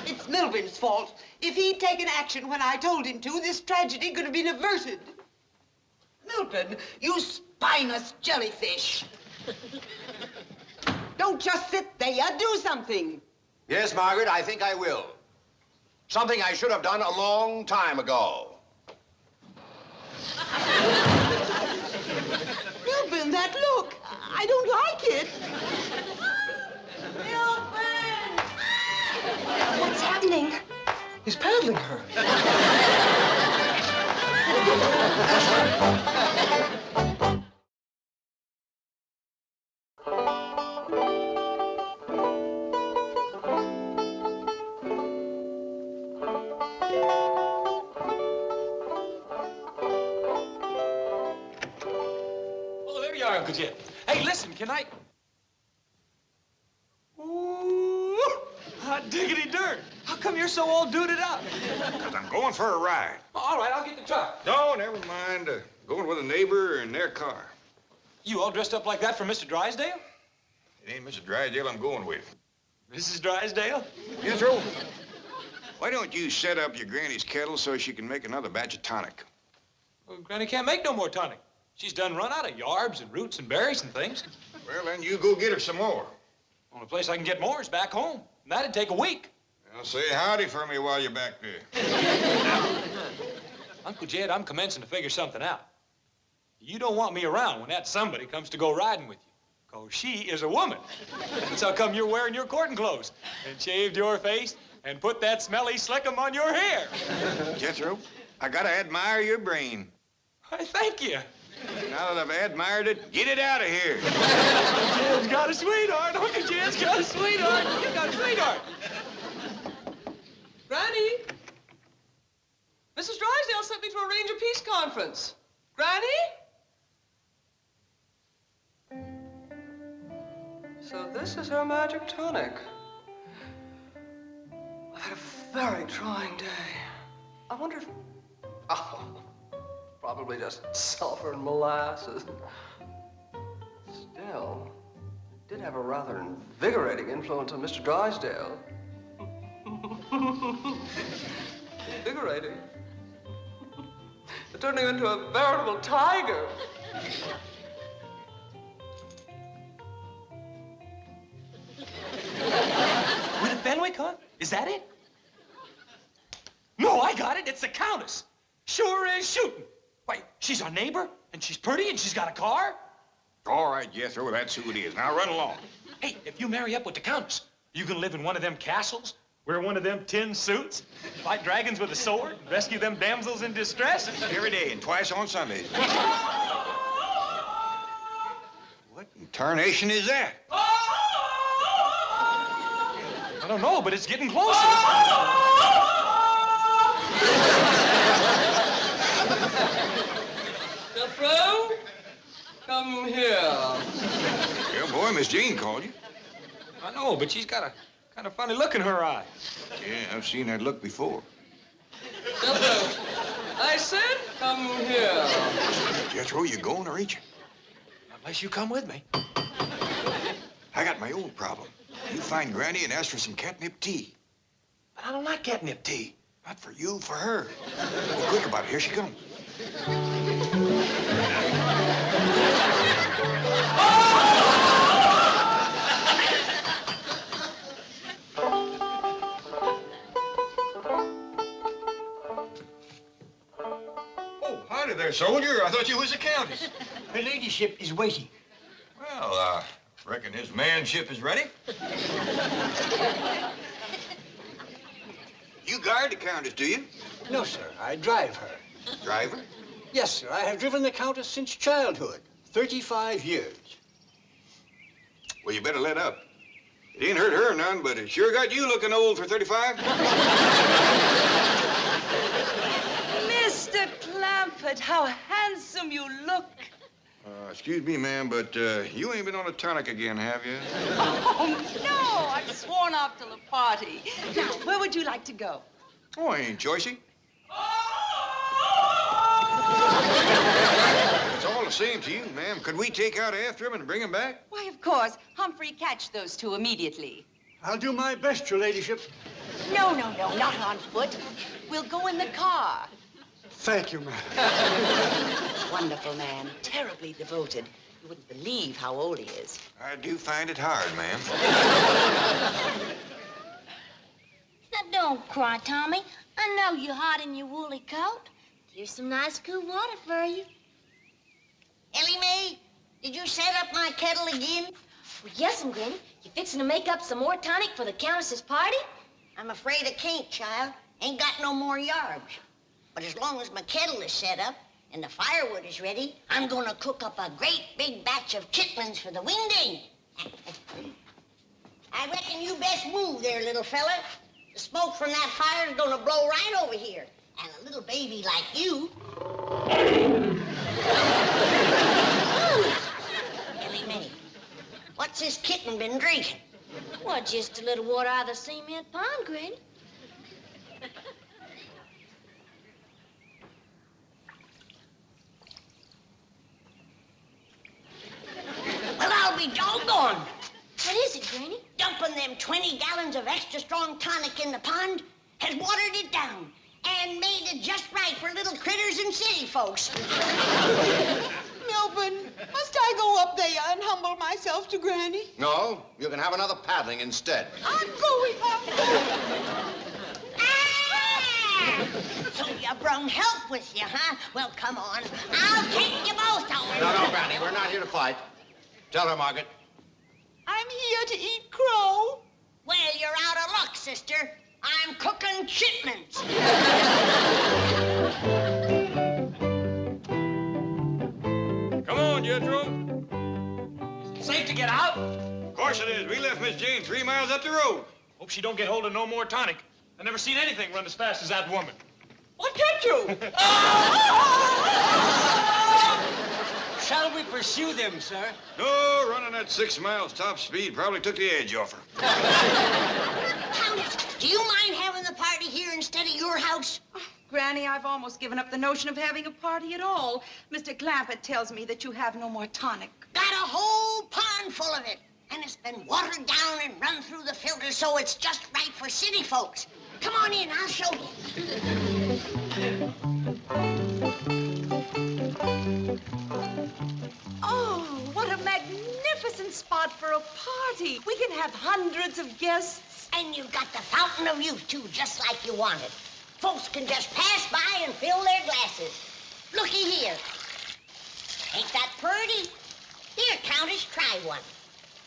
[SPEAKER 3] It's Milburn's fault. If he'd taken action when I told him to, this tragedy could have been averted. Milburn, you spineless jellyfish. Don't just sit there. Do something.
[SPEAKER 7] Yes, Margaret, I think I will. Something I should have done a long time ago.
[SPEAKER 3] Milburn, that look. I don't like it. Milburn!
[SPEAKER 17] What's happening?
[SPEAKER 8] He's paddling her.
[SPEAKER 16] Oh, there you are, Uncle Jed. Hey, listen, can I... Ooh, hot hot diggity dirt. How come you're so all duded up?
[SPEAKER 4] Because I'm going for a ride.
[SPEAKER 16] All right, I'll get the truck.
[SPEAKER 4] No, never mind. Going with a neighbor in their car.
[SPEAKER 16] You all dressed up like that for Mr. Drysdale?
[SPEAKER 4] It ain't Mr. Drysdale I'm going with.
[SPEAKER 16] Mrs. Drysdale?
[SPEAKER 4] Jethro, why don't you set up your granny's kettle so she can make another batch of tonic?
[SPEAKER 16] Well, Granny can't make no more tonic. She's done run out of yarbs and roots and berries and things.
[SPEAKER 4] Well, then you go get her some more.
[SPEAKER 16] Only place I can get more is back home. And that'd take a week.
[SPEAKER 4] Well, say howdy for me while you're back there.
[SPEAKER 16] Uncle Jed, I'm commencing to figure something out. You don't want me around when that somebody comes to go riding with you. 'Cause she is a woman. That's how come you're wearing your courting clothes and shaved your face and put that smelly slickum on your hair.
[SPEAKER 4] Jethro, I gotta admire your brain.
[SPEAKER 16] Why, thank you.
[SPEAKER 4] Now that I've admired it, get it out of here.
[SPEAKER 16] Jed's got a sweetheart. Uncle Jed's got a sweetheart. You got a sweetheart.
[SPEAKER 8] Granny? Mrs. Drysdale sent me to arrange a peace conference. Granny? So this is her magic tonic. I had a very trying day. I wonder if... Oh, probably just sulfur and molasses. Still, it did have a rather invigorating influence on Mr. Drysdale. Invigorating. It turned him into a veritable tiger.
[SPEAKER 16] With a Fenwick, huh? Is that it? No, I got it. It's the Countess. Sure is shooting. Wait, she's our neighbor, and she's pretty, and she's got a car?
[SPEAKER 4] All right, Jethro, that's who it is. Now run along.
[SPEAKER 16] Hey, if you marry up with the Countess, you can live in one of them castles, wear one of them tin suits, fight dragons with a sword, and rescue them damsels in distress.
[SPEAKER 4] Every day and twice on Sundays. What in tarnation is that?
[SPEAKER 16] I don't know, but it's getting closer.
[SPEAKER 8] Jethro, come here.
[SPEAKER 4] Yeah, boy, Miss Jean called you.
[SPEAKER 16] I know, but she's got a kind of funny look in her eye.
[SPEAKER 4] Yeah, I've seen that look before.
[SPEAKER 8] Jethro, I said come here.
[SPEAKER 4] Jethro, you going or ain't you?
[SPEAKER 16] Unless you come with me.
[SPEAKER 4] I got my own problem. You find Granny and ask for some catnip tea.
[SPEAKER 16] But I don't like catnip tea.
[SPEAKER 4] Not for you, for her. Be quick about it. Here she comes. Oh, howdy there, soldier. I thought you was a countess.
[SPEAKER 20] Her ladyship is waiting.
[SPEAKER 4] Well, reckon his manship is ready. You guard the countess, do you?
[SPEAKER 20] No, sir. I drive her.
[SPEAKER 4] Drive her?
[SPEAKER 20] Yes, sir. I have driven the Countess since childhood. 35 years.
[SPEAKER 4] Well, you better let up. It ain't hurt her none, but it sure got you looking old for 35.
[SPEAKER 17] Mr. Clampett, how handsome you look.
[SPEAKER 4] Excuse me, ma'am, but you ain't been on a tonic again, have you?
[SPEAKER 17] Oh, no, I've sworn off till the party. Now, where would you like to go?
[SPEAKER 4] Oh, I ain't choicey. It's all the same to you, ma'am. Could we take out after him and bring him back?
[SPEAKER 17] Why, of course. Humphrey, catch those two immediately.
[SPEAKER 20] I'll do my best, your ladyship.
[SPEAKER 17] No, not on foot. We'll go in the car.
[SPEAKER 20] Thank you, ma'am.
[SPEAKER 17] Wonderful man, terribly devoted. You wouldn't believe how old he is.
[SPEAKER 4] I do find it hard, ma'am.
[SPEAKER 18] Now, don't cry, Tommy. I know you're hot in your woolly coat. Here's some nice cool water for you.
[SPEAKER 3] Ellie May, did you set up my kettle again?
[SPEAKER 18] Well, yes'm, Granny. You fixing to make up some more tonic for the Countess's party?
[SPEAKER 3] I'm afraid I can't, child. Ain't got no more yarbs. But as long as my kettle is set up and the firewood is ready, I'm gonna cook up a great big batch of chitlins for the wingding. I reckon you best move there, little fella. The smoke from that fire is gonna blow right over here. And a little baby like you... Ellie May, what's this kitten been drinking?
[SPEAKER 14] Well, just a little water out of the cement pond, Granny.
[SPEAKER 3] Well, I'll be doggone.
[SPEAKER 14] What is it, Granny?
[SPEAKER 3] Dumping them 20 gallons of extra strong tonic in the pond has watered it down and made it just right for little critters and city folks.
[SPEAKER 17] Melvin, must I go up there and humble myself to Granny?
[SPEAKER 7] No, you can have another paddling instead.
[SPEAKER 17] I'm going up.
[SPEAKER 3] So you brung help with you, huh? Well, come on. I'll take you both over.
[SPEAKER 7] No, Granny, we're not here to fight. Tell her, Margaret.
[SPEAKER 17] I'm here to eat crow.
[SPEAKER 3] Well, you're out of luck, sister. I'm cooking chipmunks.
[SPEAKER 4] Come on, Jethro.
[SPEAKER 16] Safe to get out?
[SPEAKER 4] Of course it is. We left Miss Jane 3 miles up the road.
[SPEAKER 16] Hope she don't get hold of no more tonic. I've never seen anything run as fast as that woman.
[SPEAKER 17] What kept you?
[SPEAKER 20] Shall we pursue them, sir?
[SPEAKER 4] No, running at 6 miles top speed probably took the edge off her.
[SPEAKER 3] Countess, do you mind having the party here instead of your house?
[SPEAKER 17] Granny, I've almost given up the notion of having a party at all. Mr. Clampett tells me that you have no more tonic.
[SPEAKER 3] Got a whole pond full of it. And it's been watered down and run through the filter so it's just right for city folks. Come on in, I'll show you.
[SPEAKER 17] Oh, what a magnificent spot for a party. We can have hundreds of guests.
[SPEAKER 3] And you've got the fountain of youth, too, just like you wanted. Folks can just pass by and fill their glasses. Looky here. Ain't that pretty? Here, Countess, try one.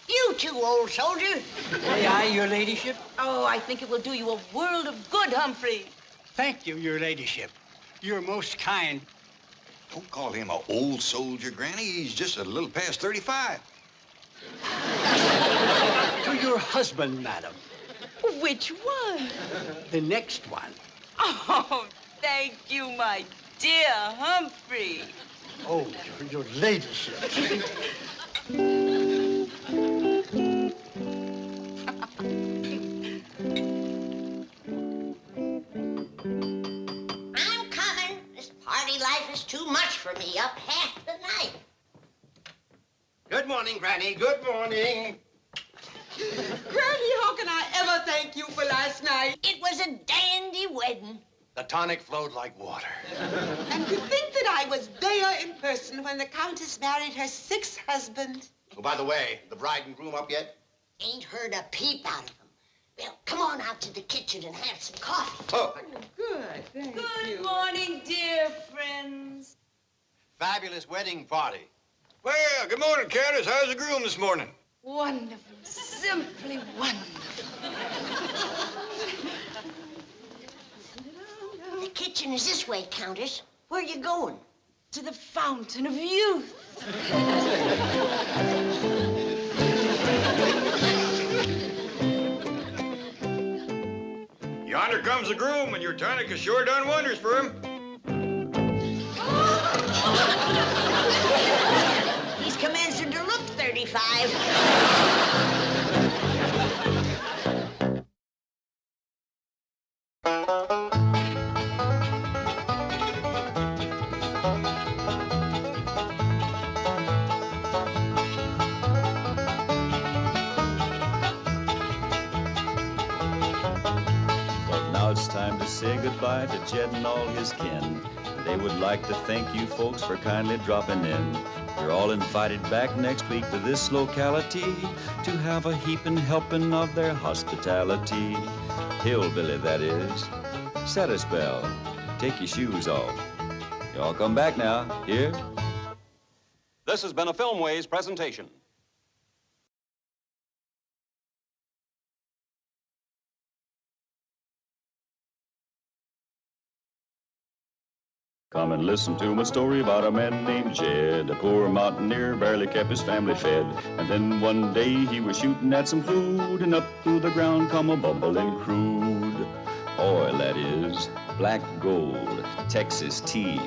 [SPEAKER 3] You too, old soldier.
[SPEAKER 20] May I, your ladyship?
[SPEAKER 17] Oh, I think it will do you a world of good, Humphrey.
[SPEAKER 20] Thank you, your ladyship. You're most kind.
[SPEAKER 4] Don't call him an old soldier, Granny. He's just a little past 35.
[SPEAKER 20] To your husband, madam.
[SPEAKER 17] Which one?
[SPEAKER 20] The next one.
[SPEAKER 17] Oh, thank you, my dear Humphrey.
[SPEAKER 20] Oh, your ladyship.
[SPEAKER 3] I'm coming. This party life is too much for me up half the night.
[SPEAKER 7] Good morning, Granny. Good morning.
[SPEAKER 17] Granny, how can I ever thank you for last night?
[SPEAKER 3] It was a dandy wedding.
[SPEAKER 7] The tonic flowed like water.
[SPEAKER 17] And to think that I was there in person when the Countess married her 6th husband.
[SPEAKER 7] Oh, by the way, the bride and groom up yet?
[SPEAKER 3] Ain't heard a peep out of them. Well, come on out to the kitchen and have some coffee.
[SPEAKER 7] Oh.
[SPEAKER 17] Good, thank you.
[SPEAKER 8] Good morning, dear friends.
[SPEAKER 7] Fabulous wedding party.
[SPEAKER 4] Well, good morning, Countess. How's the groom this morning?
[SPEAKER 17] Wonderful, simply wonderful.
[SPEAKER 3] The kitchen is this way, Countess. Where are you going?
[SPEAKER 17] To the fountain of youth.
[SPEAKER 4] Yonder comes the groom, and your tonic has sure done wonders for him.
[SPEAKER 3] He's commencing to look 35.
[SPEAKER 1] Now it's time to say goodbye to Jed and all his kin. They would like to thank you folks for kindly dropping in. You're all invited back next week to this locality to have a heaping helping of their hospitality. Hillbilly, that is. Set a spell. Take your shoes off. Y'all come back now. Here?
[SPEAKER 2] This has been a Filmways presentation.
[SPEAKER 1] Come and listen to my story about a man named Jed. A poor mountaineer barely kept his family fed. And then one day he was shooting at some food, and up through the ground come a bubbling crude oil, that is, black gold, Texas tea.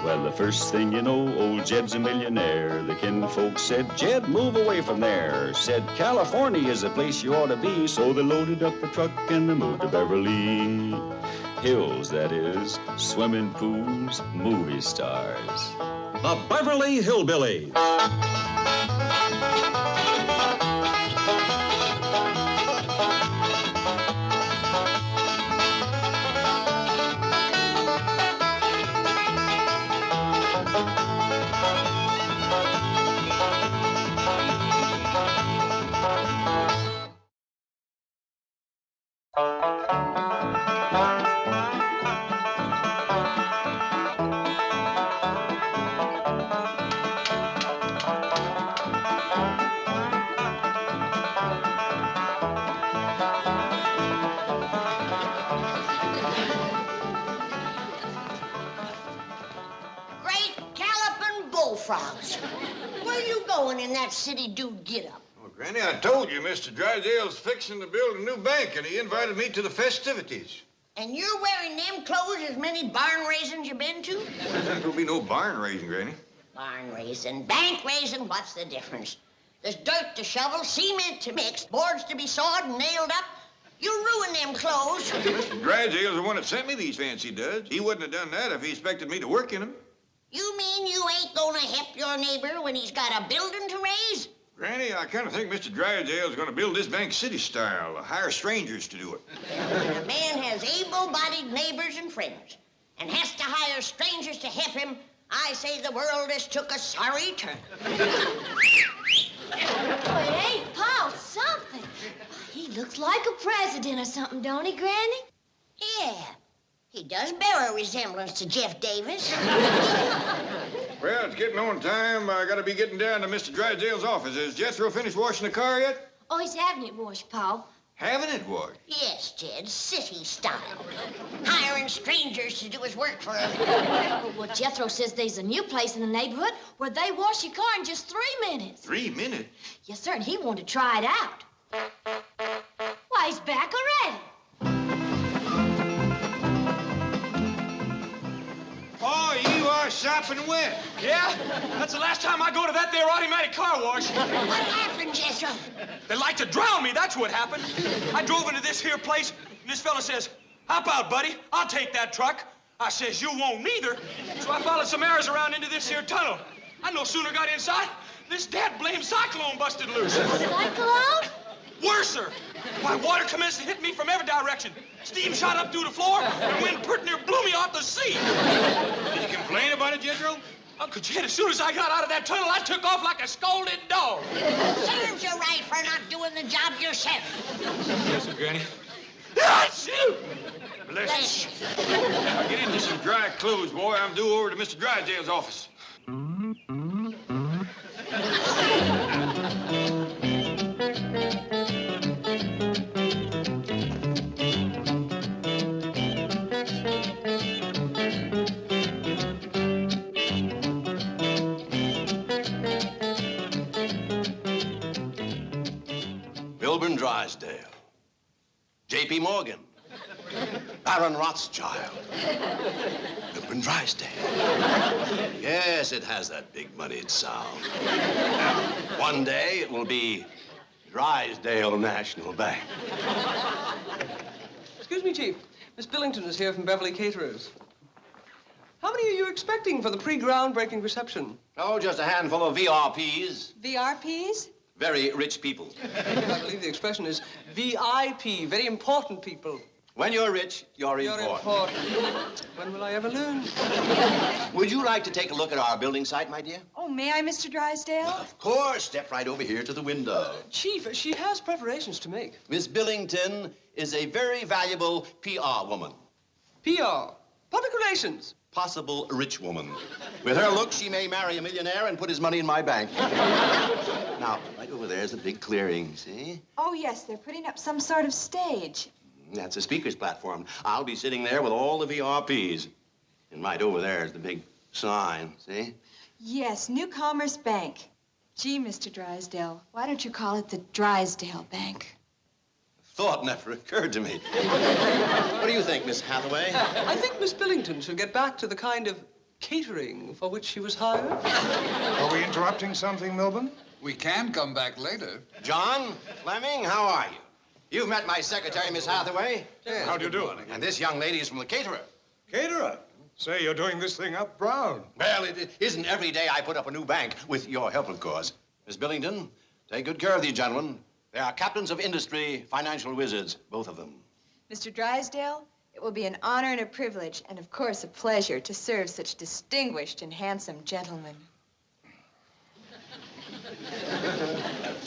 [SPEAKER 1] Well, the first thing you know, old Jed's a millionaire. The kinfolks said, Jed, move away from there. Said, California is the place you ought to be. So they loaded up a truck and they moved to Beverly Hills, that is, swimming pools, movie stars.
[SPEAKER 2] The Beverly Hillbillies.
[SPEAKER 3] Frogs. Where you going in that city dude get-up?
[SPEAKER 4] Well, Granny, I told you Mr. Drysdale's fixing to build a new bank, and he invited me to the festivities.
[SPEAKER 3] And you're wearing them clothes as many barn raisins you been to?
[SPEAKER 4] There'll be no barn raising, Granny.
[SPEAKER 3] Barn raising, bank raising, what's the difference? There's dirt to shovel, cement to mix, boards to be sawed and nailed up. You ruin them clothes.
[SPEAKER 4] Mr. Drysdale's the one that sent me these fancy duds. He wouldn't have done that if he expected me to work in them.
[SPEAKER 3] You mean you ain't gonna help your neighbor when he's got a building to raise?
[SPEAKER 4] Granny, I kind of think Mr. Drysdale's gonna build this bank city style, hire strangers to do it.
[SPEAKER 3] A man has able-bodied neighbors and friends and has to hire strangers to help him. I say the world has took a sorry turn.
[SPEAKER 14] Oh, it ain't Paul something. He looks like a president or something, don't he, Granny?
[SPEAKER 3] Yeah. He does bear a resemblance to Jeff Davis.
[SPEAKER 4] Well, it's getting on time. I gotta be getting down to Mr. Drysdale's office. Has Jethro finished washing the car yet?
[SPEAKER 14] Oh, he's having it washed, Paul.
[SPEAKER 4] Having it washed?
[SPEAKER 3] Yes, Jed, city style. Hiring strangers to do his work for him.
[SPEAKER 14] Well, Jethro says there's a new place in the neighborhood where they wash your car in just 3 minutes.
[SPEAKER 4] 3 minutes?
[SPEAKER 14] Yes, sir, and he wanted to try it out. Why, he's back already.
[SPEAKER 4] Oh, you are sopping wet.
[SPEAKER 16] Yeah? That's the last time I go to that there automatic car wash.
[SPEAKER 3] What happened, Jethro?
[SPEAKER 16] They like to drown me, that's what happened. I drove into this here place, and this fella says, hop out, buddy. I'll take that truck. I says, you won't neither. So I followed some arrows around into this here tunnel. I no sooner got inside, this dad-blamed cyclone busted loose.
[SPEAKER 14] Cyclone?
[SPEAKER 16] Worser. Why, water commenced to hit me from every direction. Steam shot up through the floor, and wind pretty near blew me off the seat.
[SPEAKER 4] Did you complain about it, Jethro?
[SPEAKER 16] Uncle Jed, as soon as I got out of that tunnel, I took off like a scolded dog.
[SPEAKER 3] Serves you right for not doing the job yourself.
[SPEAKER 16] Yes, sir, Granny. Ah, shoot!
[SPEAKER 4] Bless you. Now get into some dry clothes, boy. I'm due over to Mr. Drysdale's office.
[SPEAKER 7] Drysdale, J.P. Morgan, Baron Rothschild, Wilbur Drysdale. Yes, it has that big moneyed sound. One day it will be Drysdale National Bank.
[SPEAKER 8] Excuse me, Chief. Miss Billington is here from Beverly Caterers. How many are you expecting for the pre-groundbreaking reception?
[SPEAKER 7] Oh, just a handful of VRPs.
[SPEAKER 17] VRPs?
[SPEAKER 7] Very rich people.
[SPEAKER 8] I believe the expression is VIP, very important people.
[SPEAKER 7] When you're rich, you're important.
[SPEAKER 8] When will I ever learn?
[SPEAKER 7] Would you like to take a look at our building site, my dear?
[SPEAKER 17] Oh, may I, Mr. Drysdale?
[SPEAKER 7] Of course. Step right over here to the window.
[SPEAKER 8] Chief, she has preparations to make.
[SPEAKER 7] Miss Billington is a very valuable PR woman.
[SPEAKER 8] PR? Public relations?
[SPEAKER 7] Possible rich woman. With her look, she may marry a millionaire and put his money in my bank. Now, right over there is a big clearing, see?
[SPEAKER 17] Oh, yes, they're putting up some sort of stage.
[SPEAKER 7] That's a speaker's platform. I'll be sitting there with all the VRPs. And right over there is the big sign, see?
[SPEAKER 17] Yes, New Commerce Bank. Gee, Mr. Drysdale, why don't you call it the Drysdale Bank?
[SPEAKER 7] Thought never occurred to me. What do you think, Miss Hathaway?
[SPEAKER 8] I think Miss Billington should get back to the kind of catering for which she was hired.
[SPEAKER 21] Are we interrupting something, Milburn?
[SPEAKER 22] We can come back later.
[SPEAKER 7] John Fleming, how are you? You've met my secretary, Miss Hathaway.
[SPEAKER 21] Yes. How do you do?
[SPEAKER 7] And this young lady is from the caterer.
[SPEAKER 21] Caterer? Say, you're doing this thing up brown.
[SPEAKER 7] Well, it isn't every day I put up a new bank, with your help, of course. Miss Billington, take good care of these gentlemen. They are captains of industry, financial wizards, both of them.
[SPEAKER 23] Mr. Drysdale, it will be an honor and a privilege, and of course a pleasure to serve such distinguished and handsome gentlemen.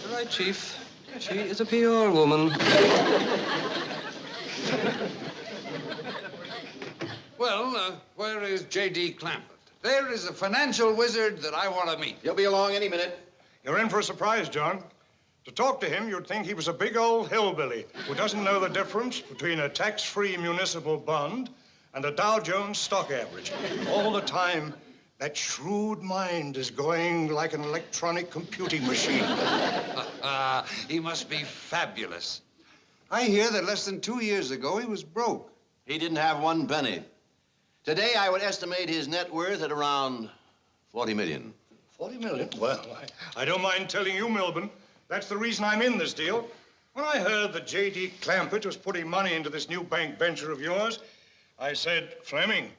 [SPEAKER 8] All right, Chief. She is a PR woman.
[SPEAKER 22] Well, where is J.D. Clampett? There is a financial wizard that I want to meet.
[SPEAKER 7] He'll be along any minute.
[SPEAKER 21] You're in for a surprise, John. To talk to him, you'd think he was a big old hillbilly who doesn't know the difference between a tax-free municipal bond and a Dow Jones stock average. All the time, that shrewd mind is going like an electronic computing machine.
[SPEAKER 22] He must be fabulous. I hear that less than 2 years ago he was broke.
[SPEAKER 7] He didn't have one penny. Today, I would estimate his net worth at around 40 million.
[SPEAKER 21] 40 million? Well, I don't mind telling you, Milburn. That's the reason I'm in this deal. When I heard that J.D. Clampett was putting money into this new bank venture of yours, I said, Fleming,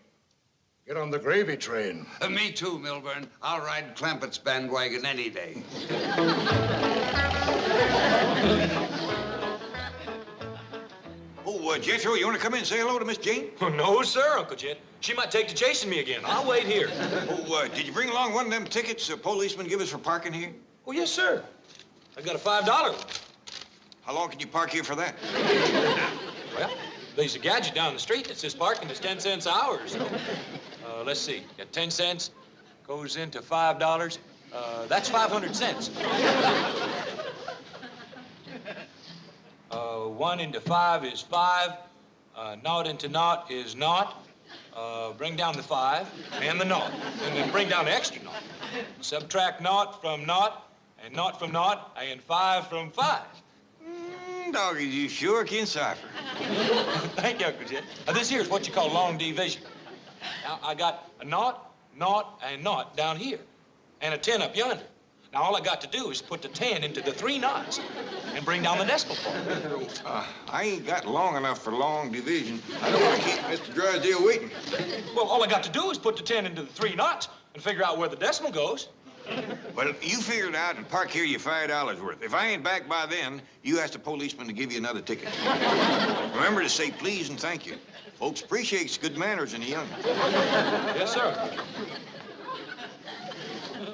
[SPEAKER 21] get on the gravy train.
[SPEAKER 22] Me too, Milburn. I'll ride Clampett's bandwagon any day.
[SPEAKER 4] Oh, Jethro, you want to come in and say hello to Miss Jane?
[SPEAKER 16] Oh, no, sir, Uncle Jed. She might take to chasing me again. I'll wait here.
[SPEAKER 4] Oh, did you bring along one of them tickets the policeman give us for parking here?
[SPEAKER 16] Oh, yes, sir. I got a $5 one.
[SPEAKER 4] How long can you park here for that?
[SPEAKER 16] Well, there's a gadget down the street that says parking is 10 cents an hour. So, let's see. Got 10 cents, goes into $5. That's 500 cents. 1 into 5 is 5. Naught into naught is naught. Bring down the 5 and the naught. And then bring down the extra naught. Subtract naught from naught, and naught from naught, and 5 from 5.
[SPEAKER 4] Doggy, you sure can cipher.
[SPEAKER 16] Thank you, Uncle Jed. Now, this here is what you call long division. Now, I got a naught, naught, and naught down here, and a 10 up yonder. Now, all I got to do is put the 10 into the 3 knots and bring down the decimal point.
[SPEAKER 4] I ain't got long enough for long division. I don't want to keep Mr. Drysdale waiting.
[SPEAKER 16] Well, all I got to do is put the 10 into the 3 knots and figure out where the decimal goes.
[SPEAKER 4] Well, you figure it out and park here your $5 worth. If I ain't back by then, you ask the policeman to give you another ticket. Remember to say please and thank you. Folks appreciates good manners in the young.
[SPEAKER 16] Yes, sir.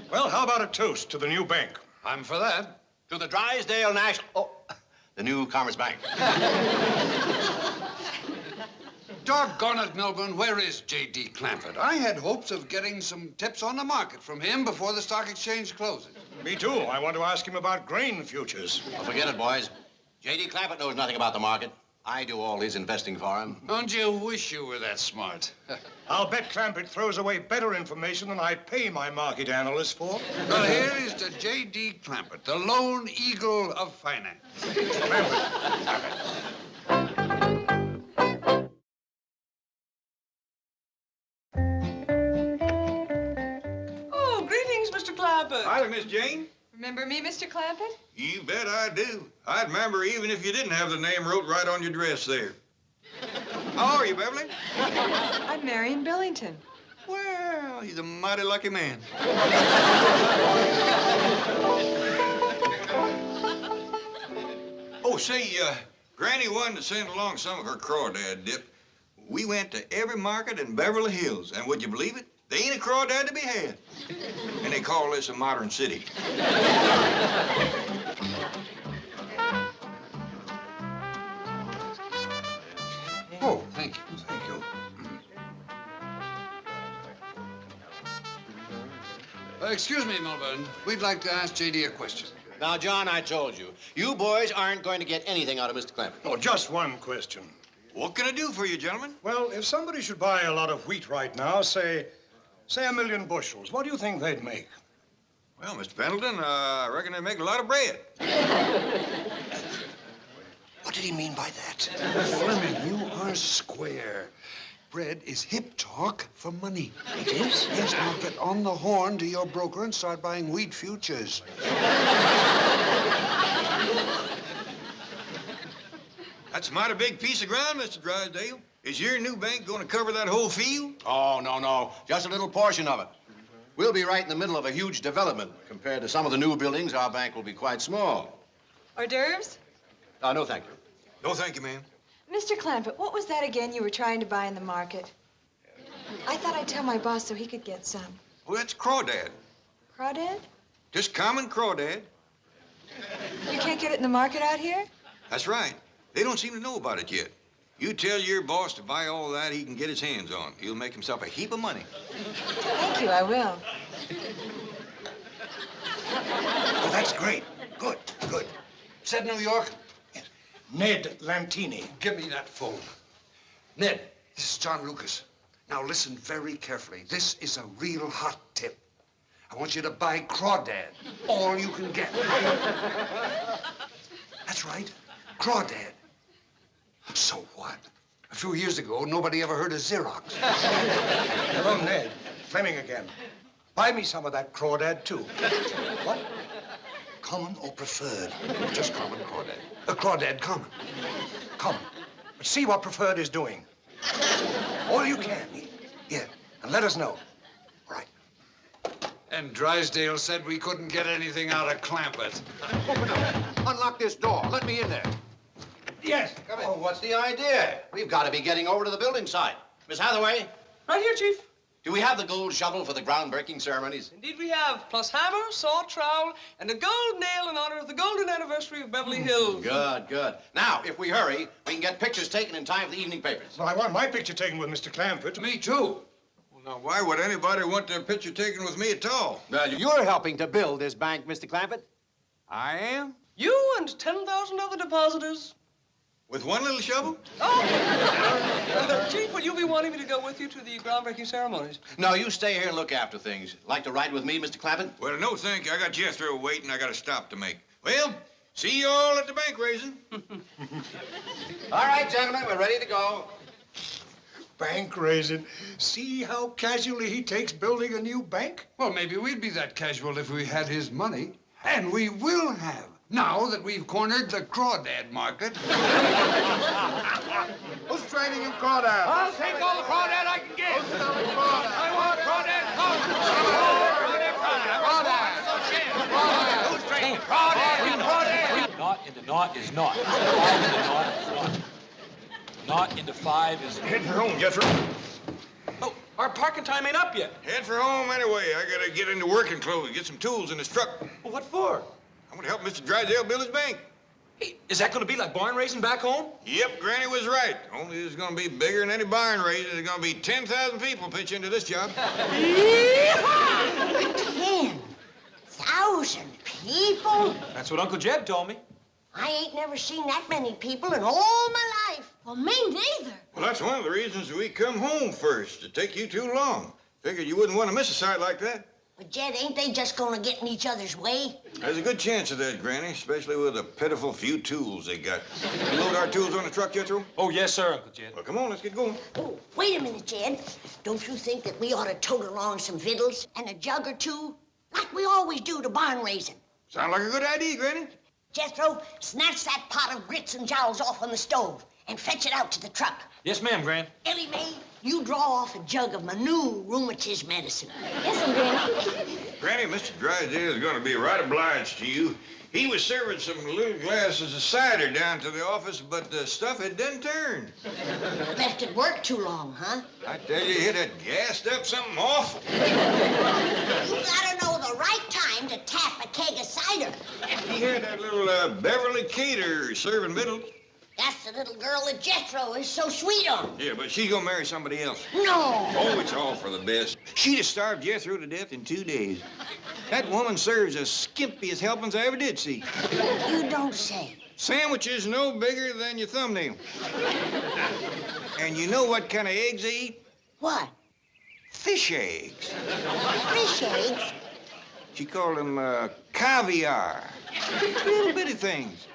[SPEAKER 21] Well, how about a toast to the new bank?
[SPEAKER 22] I'm for that.
[SPEAKER 7] To the Drysdale National... Oh, the new Commerce Bank.
[SPEAKER 22] Doggone it, Milburn, where is J.D. Clampett? I had hopes of getting some tips on the market from him before the stock exchange closes.
[SPEAKER 21] Me too. I want to ask him about grain futures.
[SPEAKER 7] Oh, forget it, boys. J.D. Clampett knows nothing about the market. I do all his investing for him.
[SPEAKER 22] Don't you wish you were that smart?
[SPEAKER 21] I'll bet Clampett throws away better information than I pay my market analysts for.
[SPEAKER 22] Well, here is to J.D. Clampett, the lone eagle of finance.
[SPEAKER 8] Oh, greetings, Mr. Clampett.
[SPEAKER 4] Hi, Miss Jane.
[SPEAKER 23] Remember me, Mr. Clampett?
[SPEAKER 4] You bet I do. I'd remember even if you didn't have the name wrote right on your dress there. How are you, Beverly?
[SPEAKER 23] I'm Marion Billington.
[SPEAKER 4] Well, he's a mighty lucky man. Oh, say, Granny wanted to send along some of her crawdad dip. We went to every market in Beverly Hills, and would you believe it? They ain't a crawdad to be had. And they call this a modern city.
[SPEAKER 22] Oh, thank you, thank you. Excuse me, Milburn. We'd like to ask J.D. a question.
[SPEAKER 7] Now, John, I told you, you boys aren't going to get anything out of Mr. Clampett.
[SPEAKER 21] Oh, just one question.
[SPEAKER 4] What can I do for you, gentlemen?
[SPEAKER 21] Well, if somebody should buy a lot of wheat right now, say 1 million bushels, what do you think they'd make?
[SPEAKER 4] Well, Mr. Pendleton, I reckon they'd make a lot of bread.
[SPEAKER 7] What did he mean by that?
[SPEAKER 22] Fleming, you are square. Bread is hip talk for money. It is? Yes, now get on the horn to your broker and start buying wheat futures.
[SPEAKER 4] That's a mighty big piece of ground, Mr. Drysdale. Is your new bank going to cover that whole field?
[SPEAKER 7] Oh, no. Just a little portion of it. We'll be right in the middle of a huge development. Compared to some of the new buildings, our bank will be quite small.
[SPEAKER 23] Hors d'oeuvres?
[SPEAKER 7] No, thank you.
[SPEAKER 4] No, thank you, ma'am.
[SPEAKER 23] Mr. Clampett, what was that again you were trying to buy in the market? I thought I'd tell my boss so he could get some.
[SPEAKER 4] Well, that's crawdad.
[SPEAKER 23] Crawdad?
[SPEAKER 4] Just common crawdad.
[SPEAKER 23] You can't get it in the market out here?
[SPEAKER 4] That's right. They don't seem to know about it yet. You tell your boss to buy all that he can get his hands on. He'll make himself a heap of money.
[SPEAKER 23] Thank you, I will.
[SPEAKER 22] Oh, that's great. Good. Said New York?
[SPEAKER 21] Yes. Ned Lantini.
[SPEAKER 22] Give me that phone. Ned, this is John Lucas. Now listen very carefully. This is a real hot tip. I want you to buy crawdad. All you can get. That's right. Crawdad. So what? A few years ago, nobody ever heard of Xerox.
[SPEAKER 21] Hello, Ned. Fleming again. Buy me some of that crawdad, too. What? Common or preferred?
[SPEAKER 22] Just common crawdad. Crawdad common.
[SPEAKER 21] Common. But see what preferred is doing. All you can. Yeah, and let us know. Right.
[SPEAKER 22] And Drysdale said we couldn't get anything out of Clampett.
[SPEAKER 7] Open up. Unlock this door. Let me in there.
[SPEAKER 21] Yes.
[SPEAKER 7] Come in. Oh, what's the idea? We've got to be getting over to the building site. Miss Hathaway,
[SPEAKER 8] Right here, Chief.
[SPEAKER 7] do we have the gold shovel for the groundbreaking ceremonies?
[SPEAKER 8] Indeed we have, plus hammer, saw, trowel, and a gold nail in honor of the golden anniversary of Beverly Hills.
[SPEAKER 7] Good. Now, if we hurry, we can get pictures taken in time for the evening papers.
[SPEAKER 21] Well, I want my picture taken with Mr. Clampett.
[SPEAKER 22] Me too.
[SPEAKER 4] Well, now, why would anybody want their picture taken with me at all?
[SPEAKER 7] Well, you're helping to build this bank, Mr. Clampett.
[SPEAKER 4] I am?
[SPEAKER 8] You and 10,000 other depositors.
[SPEAKER 4] With one little shovel?
[SPEAKER 8] Oh! Chief, will you be wanting me to go with you to the groundbreaking ceremonies?
[SPEAKER 7] No, you stay here and look after things. Like to ride with me, Mr. Clampett?
[SPEAKER 4] Well, no, thank you. I got Jethro waiting. I got a stop to make. Well, see you all at the bank raising.
[SPEAKER 7] All right, gentlemen, we're ready to go.
[SPEAKER 21] Bank raising. See how casually he takes building a new bank?
[SPEAKER 22] Well, maybe we'd be that casual if we had his money. And we will have, now that we've cornered the crawdad market.
[SPEAKER 21] Who's trading in crawdad?
[SPEAKER 7] I'll take all the crawdad I can get.
[SPEAKER 22] I want crawdad.
[SPEAKER 7] Who's trading? Crawdad.
[SPEAKER 16] Knot into knot is knot. 5 into knot is knot. Knot into 5 is...
[SPEAKER 21] Head for home, Jethro.
[SPEAKER 16] Oh, our parking time ain't up yet.
[SPEAKER 4] Head for home anyway. I gotta get into working clothes, get some tools in this truck.
[SPEAKER 16] Well, what for?
[SPEAKER 4] I'm gonna help Mr. Drysdale build his bank.
[SPEAKER 16] Hey, is that gonna be like barn raising back home?
[SPEAKER 4] Yep, Granny was right. Only it's gonna be bigger than any barn raising. There's gonna be 10,000 people pitch into this job.
[SPEAKER 3] 10,000 people?
[SPEAKER 16] That's what Uncle Jed told me.
[SPEAKER 3] I ain't never seen that many people in all my life.
[SPEAKER 14] Well, me neither.
[SPEAKER 4] Well, that's one of the reasons we come home first, to take you too long. Figured you wouldn't want to miss a sight like that.
[SPEAKER 3] But, Jed, ain't they just gonna get in each other's way?
[SPEAKER 4] There's a good chance of that, Granny, especially with the pitiful few tools they got. You load our tools on the truck, Jethro?
[SPEAKER 16] Oh, yes, sir, Uncle Jed.
[SPEAKER 4] Well, come on, let's get going.
[SPEAKER 3] Oh, wait a minute, Jed. Don't you think that we ought to tote along some victuals and a jug or two, like we always do to barn raising?
[SPEAKER 4] Sound like a good idea, Granny.
[SPEAKER 3] Jethro, snatch that pot of grits and jowls off on the stove and fetch it out to the truck.
[SPEAKER 16] Yes, ma'am, Gran.
[SPEAKER 3] Ellie May, you draw off a jug of my new rheumatism medicine.
[SPEAKER 14] Yes, Granny.
[SPEAKER 4] Granny, Mr. Drysdale is going to be right obliged to you. He was serving some little glasses of cider down to the office, but the stuff had done turned.
[SPEAKER 3] Left it work too long, huh?
[SPEAKER 4] I tell you, it had gassed up something awful.
[SPEAKER 3] You gotta know the right time to tap a keg of cider.
[SPEAKER 4] He had that little Beverly cater serving victuals.
[SPEAKER 3] That's the little girl that Jethro is so sweet on.
[SPEAKER 4] Yeah, but she's gonna marry somebody else.
[SPEAKER 3] No.
[SPEAKER 4] Oh, it's all for the best. She'd have starved Jethro to death in 2 days. That woman serves the skimpiest helpings I ever did see.
[SPEAKER 3] You don't say.
[SPEAKER 4] Sandwiches no bigger than your thumbnail. And you know what kind of eggs they eat?
[SPEAKER 3] What?
[SPEAKER 4] Fish eggs.
[SPEAKER 3] Fish eggs?
[SPEAKER 4] She called them caviar. Little bitty things.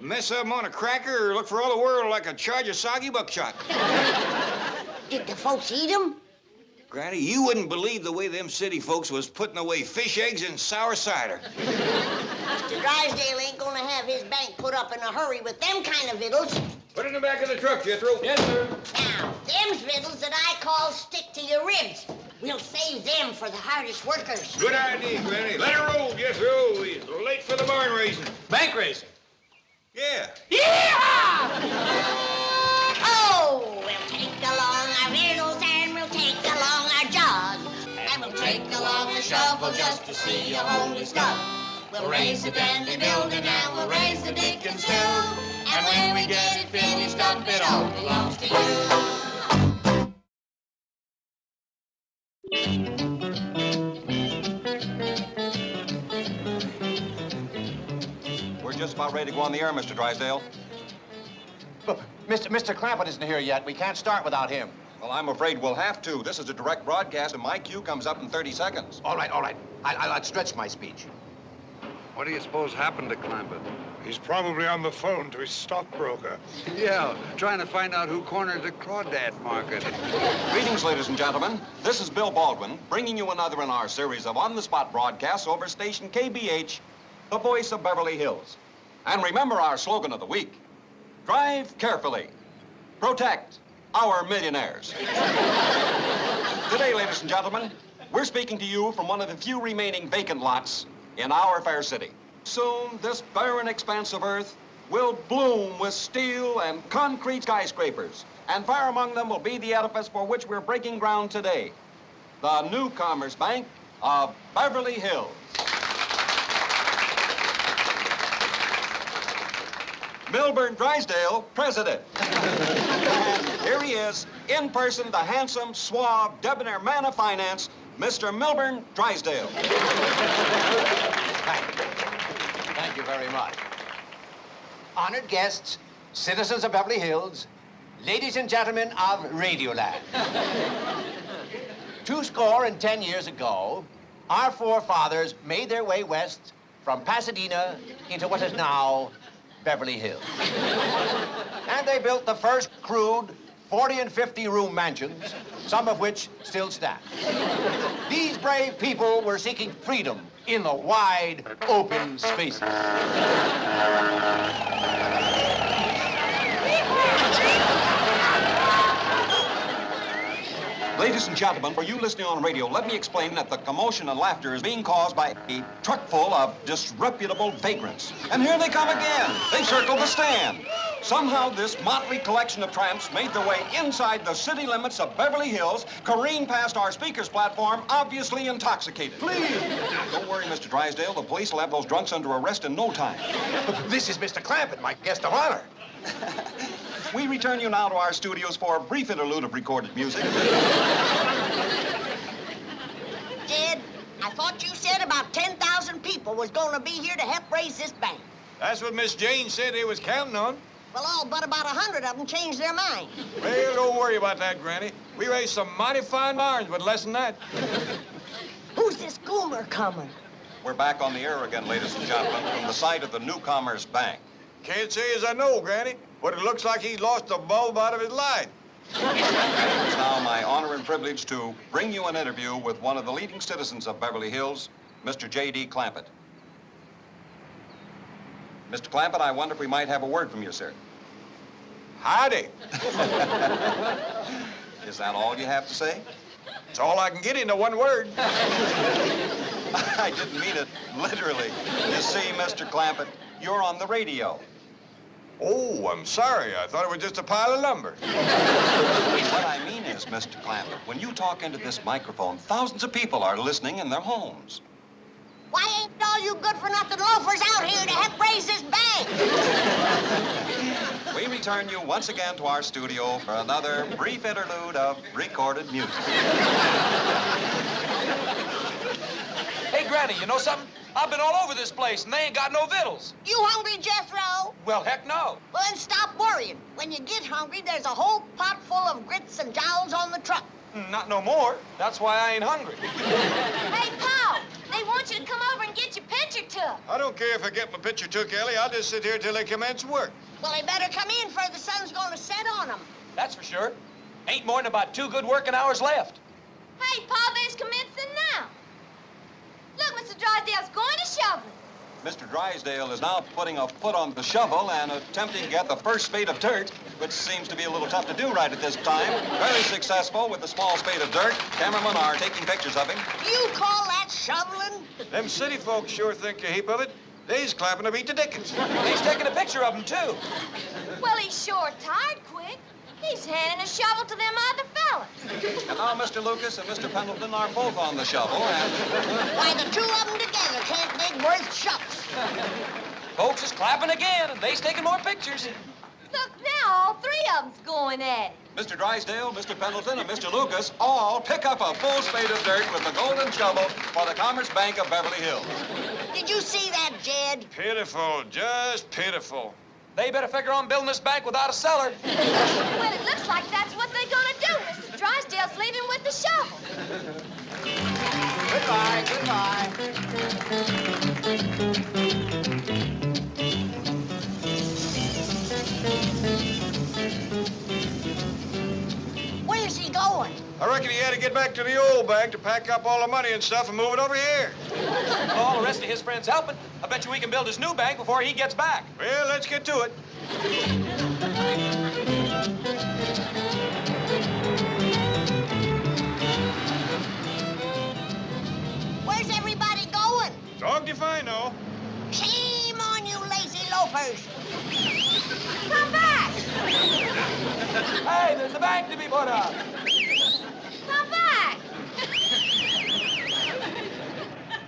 [SPEAKER 4] Mess up 'em on a cracker or look for all the world like a charge of soggy buckshot.
[SPEAKER 3] Did the folks eat them?
[SPEAKER 4] Granny, you wouldn't believe the way them city folks was putting away fish eggs and sour cider.
[SPEAKER 3] Mr. Drysdale ain't gonna have his bank put up in a hurry with them kind of victuals.
[SPEAKER 4] Put it in the back of the truck, Jethro.
[SPEAKER 16] Yes, sir.
[SPEAKER 3] Now, them's victuals that I call stick to your ribs. We'll save them for the hardest workers.
[SPEAKER 4] Good idea, Granny. Let her roll, Jethro. We're late for the barn raising.
[SPEAKER 16] Bank racing.
[SPEAKER 4] Yeah.
[SPEAKER 3] Oh, we'll take along our victuals and we'll take along our jug. And we'll take along the shovel just to see a hole we stuck. We'll raise the dandy building and we'll raise the Dickens too. And when we get it finished up, it all belongs to
[SPEAKER 2] We're just about ready to go on the air, Mr. Drysdale.
[SPEAKER 7] Mr. Clampett isn't here yet. We can't start without him.
[SPEAKER 2] Well, I'm afraid we'll have to. This is a direct broadcast, and my cue comes up in 30 seconds.
[SPEAKER 7] All right. I'll stretch my speech.
[SPEAKER 22] What do you suppose happened to Clampett?
[SPEAKER 21] He's probably on the phone to his stockbroker.
[SPEAKER 22] Yeah, trying to find out who cornered the Crawdad market.
[SPEAKER 2] Greetings, ladies and gentlemen. This is Bill Baldwin, bringing you another in our series of on-the-spot broadcasts over station KBH, the voice of Beverly Hills. And remember our slogan of the week: drive carefully, protect our millionaires. Today, ladies and gentlemen, we're speaking to you from one of the few remaining vacant lots in our fair city. Soon, this barren expanse of earth will bloom with steel and concrete skyscrapers, and far among them will be the edifice for which we're breaking ground today, the Newcomers Bank of Beverly Hills. Milburn Drysdale, president. And here he is, in person, the handsome, suave, debonair man of finance, Mr. Milburn Drysdale.
[SPEAKER 7] Thank you very much. Honored guests, citizens of Beverly Hills, ladies and gentlemen of Radioland. 210 years ago, our forefathers made their way west from Pasadena into what is now Beverly Hills. And they built the first crude 40 and 50 room mansions, some of which still stand. These brave people were seeking freedom in the wide, open spaces.
[SPEAKER 2] Ladies and gentlemen, for you listening on radio, let me explain that the commotion and laughter is being caused by a truck full of disreputable vagrants. And here they come again. They circle the stand. Somehow this motley collection of tramps made their way inside the city limits of Beverly Hills, careened past our speaker's platform, obviously intoxicated. Please! Don't worry, Mr. Drysdale. The police will have those drunks under arrest in no time.
[SPEAKER 7] This is Mr. Clampett, my guest of honor.
[SPEAKER 2] We return you now to our studios for a brief interlude of recorded music.
[SPEAKER 3] Jed, I thought you said about 10,000 people was going to be here to help raise this bank.
[SPEAKER 4] That's what Miss Jane said they was counting on.
[SPEAKER 3] Well, all but about 100 of them changed their mind.
[SPEAKER 4] Well, don't worry about that, Granny. We raised some mighty fine barns, but less than that.
[SPEAKER 3] Who's this goomer coming?
[SPEAKER 2] We're back on the air again, ladies and gentlemen, from the site of the Newcomers Bank.
[SPEAKER 4] Can't say as I know, Granny, but it looks like he's lost the bulb out of his light.
[SPEAKER 2] It's now my honor and privilege to bring you an interview with one of the leading citizens of Beverly Hills, Mr. J.D. Clampett. Mr. Clampett, I wonder if we might have a word from you, sir.
[SPEAKER 4] Howdy.
[SPEAKER 2] Is that all you have to say?
[SPEAKER 4] It's all I can get into one word.
[SPEAKER 2] I didn't mean it literally. You see, Mr. Clampett, you're on the radio.
[SPEAKER 4] Oh, I'm sorry. I thought it was just a pile of lumber.
[SPEAKER 2] What I mean is, Mr. Clampett, when you talk into this microphone, thousands of people are listening in their homes.
[SPEAKER 3] Why ain't all you good-for-nothing loafers out here to help raise this bank?
[SPEAKER 2] We return you once again to our studio for another brief interlude of recorded music.
[SPEAKER 16] Hey, Granny, you know something? I've been all over this place, and they ain't got no victuals.
[SPEAKER 3] You hungry, Jethro?
[SPEAKER 16] Well, heck no.
[SPEAKER 3] Well, then stop worrying. When you get hungry, there's a whole pot full of grits and jowls on the truck.
[SPEAKER 16] Not no more. That's why I ain't hungry.
[SPEAKER 14] Hey, Paul, they want you to come over and get your picture took.
[SPEAKER 4] I don't care if I get my picture took, Ellie. I'll just sit here till they commence work.
[SPEAKER 3] Well, they better come in, for the sun's going to set on them.
[SPEAKER 16] That's for sure. Ain't more than about 2 good working hours left.
[SPEAKER 18] Hey, Pa, there's commencing now. Look, Mr. Drysdale's going to shovel.
[SPEAKER 2] Mr. Drysdale is now putting a foot on the shovel and attempting to get the first spade of dirt, which seems to be a little tough to do right at this time. Very successful with the small spade of dirt. Cameramen are taking pictures of him.
[SPEAKER 3] You call that shoveling?
[SPEAKER 4] Them city folks sure think a heap of it. They's clapping to beat the dickens.
[SPEAKER 16] He's taking a picture of him, too.
[SPEAKER 18] Well, he's sure tired quick. He's handing a shovel to them other fellas.
[SPEAKER 2] And now Mr. Lucas and Mr. Pendleton are both on the shovel, and...
[SPEAKER 3] Why, the two of them together can't dig worth shucks.
[SPEAKER 16] Folks is clapping again, and they's taking more pictures.
[SPEAKER 18] Look now, all 3 of them's going at it.
[SPEAKER 2] Mr. Drysdale, Mr. Pendleton, and Mr. Lucas all pick up a full spade of dirt with the golden shovel for the Commerce Bank of Beverly Hills.
[SPEAKER 3] Did you see that, Jed?
[SPEAKER 4] Pitiful, just pitiful.
[SPEAKER 16] They better figure on building this bank without a cellar.
[SPEAKER 18] Well, it looks like that's what they're gonna do. Mr. Drysdale's leaving with the shovel.
[SPEAKER 7] Goodbye, goodbye.
[SPEAKER 3] Where's he going?
[SPEAKER 4] I reckon he had to get back to the old bank to pack up all the money and stuff and move it over here.
[SPEAKER 16] With all the rest of his friends helping, I bet you we can build his new bank before he gets back.
[SPEAKER 4] Well, let's get to it.
[SPEAKER 3] Where's everybody going?
[SPEAKER 4] Dogged if I know.
[SPEAKER 3] Shame on you lazy loafers.
[SPEAKER 18] Come back!
[SPEAKER 16] Hey, there's the bank to be put up.
[SPEAKER 18] Come back!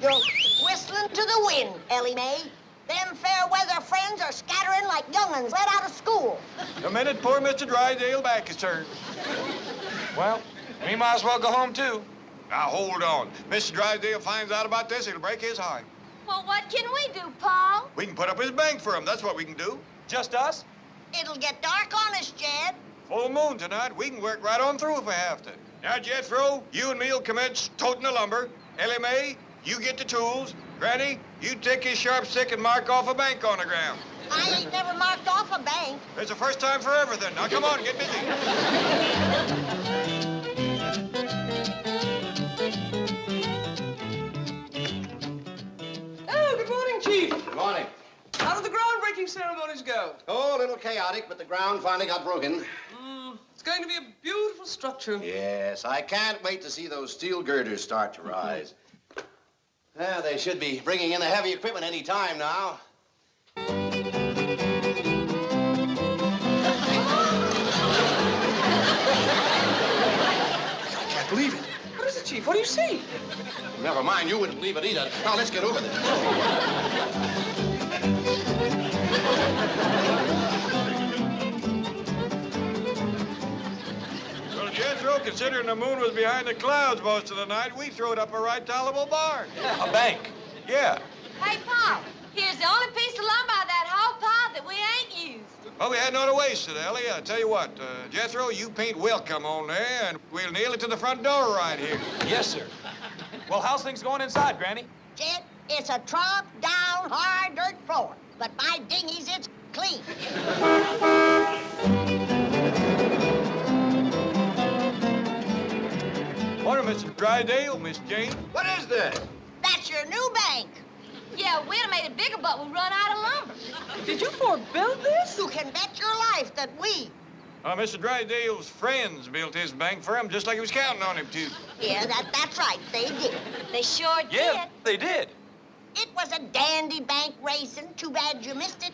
[SPEAKER 3] You're whistling to the wind, Ellie May. Them fair weather friends are scattering like young'uns let out of school.
[SPEAKER 4] The minute poor Mr. Drysdale back is turned.
[SPEAKER 16] Well, we might as well go home, too.
[SPEAKER 4] Now, hold on. Mr. Drysdale finds out about this, it'll break his heart.
[SPEAKER 18] Well, what can we do, Paul?
[SPEAKER 4] We can put up his bank for him. That's what we can do.
[SPEAKER 16] Just us?
[SPEAKER 3] It'll get dark on us, Jed.
[SPEAKER 4] Full moon tonight. We can work right on through if we have to. Now, Jethro, you and me'll commence toting the lumber. Ellie May, you get the tools. Granny, you take his sharp stick and mark off a bank on the ground.
[SPEAKER 3] I ain't never marked off a bank.
[SPEAKER 4] It's the first time for everything. Now, come on, get busy.
[SPEAKER 8] Oh, good morning, Chief.
[SPEAKER 7] Good morning.
[SPEAKER 8] How did the groundbreaking ceremonies go?
[SPEAKER 7] Oh, a little chaotic, but the ground finally got broken.
[SPEAKER 8] It's going to be a beautiful structure.
[SPEAKER 7] Yes, I can't wait to see those steel girders start to rise. Well, they should be bringing in the heavy equipment any time now.
[SPEAKER 8] I
[SPEAKER 7] can't believe it.
[SPEAKER 8] What is it, Chief? What do you see?
[SPEAKER 7] Never mind, you wouldn't believe it either. Now, let's get over this.
[SPEAKER 4] Well, Jethro, considering the moon was behind the clouds most of the night, we throwed up a right tolerable barn.
[SPEAKER 16] A bank?
[SPEAKER 4] Yeah.
[SPEAKER 18] Hey, Paul, here's the only piece of lumber of that whole pile that we ain't used.
[SPEAKER 4] Well, we had no to waste it, Ellie. I tell you what, Jethro, you paint welcome on there, and we'll nail it to the front door right here.
[SPEAKER 16] Yes, sir. Well, how's things going inside, Granny?
[SPEAKER 3] Jed, it's a trod down hard dirt floor, but by dingies, it's clean.
[SPEAKER 4] Morning, Mr. Drysdale, Miss Jane.
[SPEAKER 7] What is this?
[SPEAKER 3] That's your new bank.
[SPEAKER 18] Yeah, we'd have made it bigger, but we run out of lumber.
[SPEAKER 8] Did you forebuild this?
[SPEAKER 3] You can bet your life that we...
[SPEAKER 4] Mr. Drysdale's friends built his bank for him just like he was counting on him to.
[SPEAKER 3] Yeah, that's right. They did.
[SPEAKER 18] They sure
[SPEAKER 16] Yeah,
[SPEAKER 18] did.
[SPEAKER 16] they did.
[SPEAKER 3] It was a dandy bank racing. Too bad you missed it.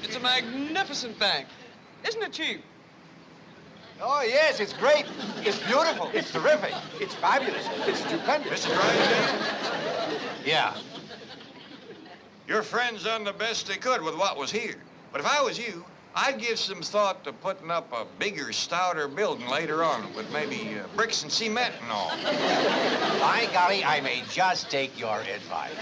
[SPEAKER 8] It's a magnificent bank. Isn't it, Chief?
[SPEAKER 7] Oh, yes, it's great. It's beautiful. It's terrific. It's fabulous. It's stupendous.
[SPEAKER 4] Mr. Drysdale?
[SPEAKER 7] Yeah.
[SPEAKER 4] Your friends done the best they could with what was here. But if I was you, I'd give some thought to putting up a bigger, stouter building later on with maybe bricks and cement and all.
[SPEAKER 7] By golly, I may just take your advice.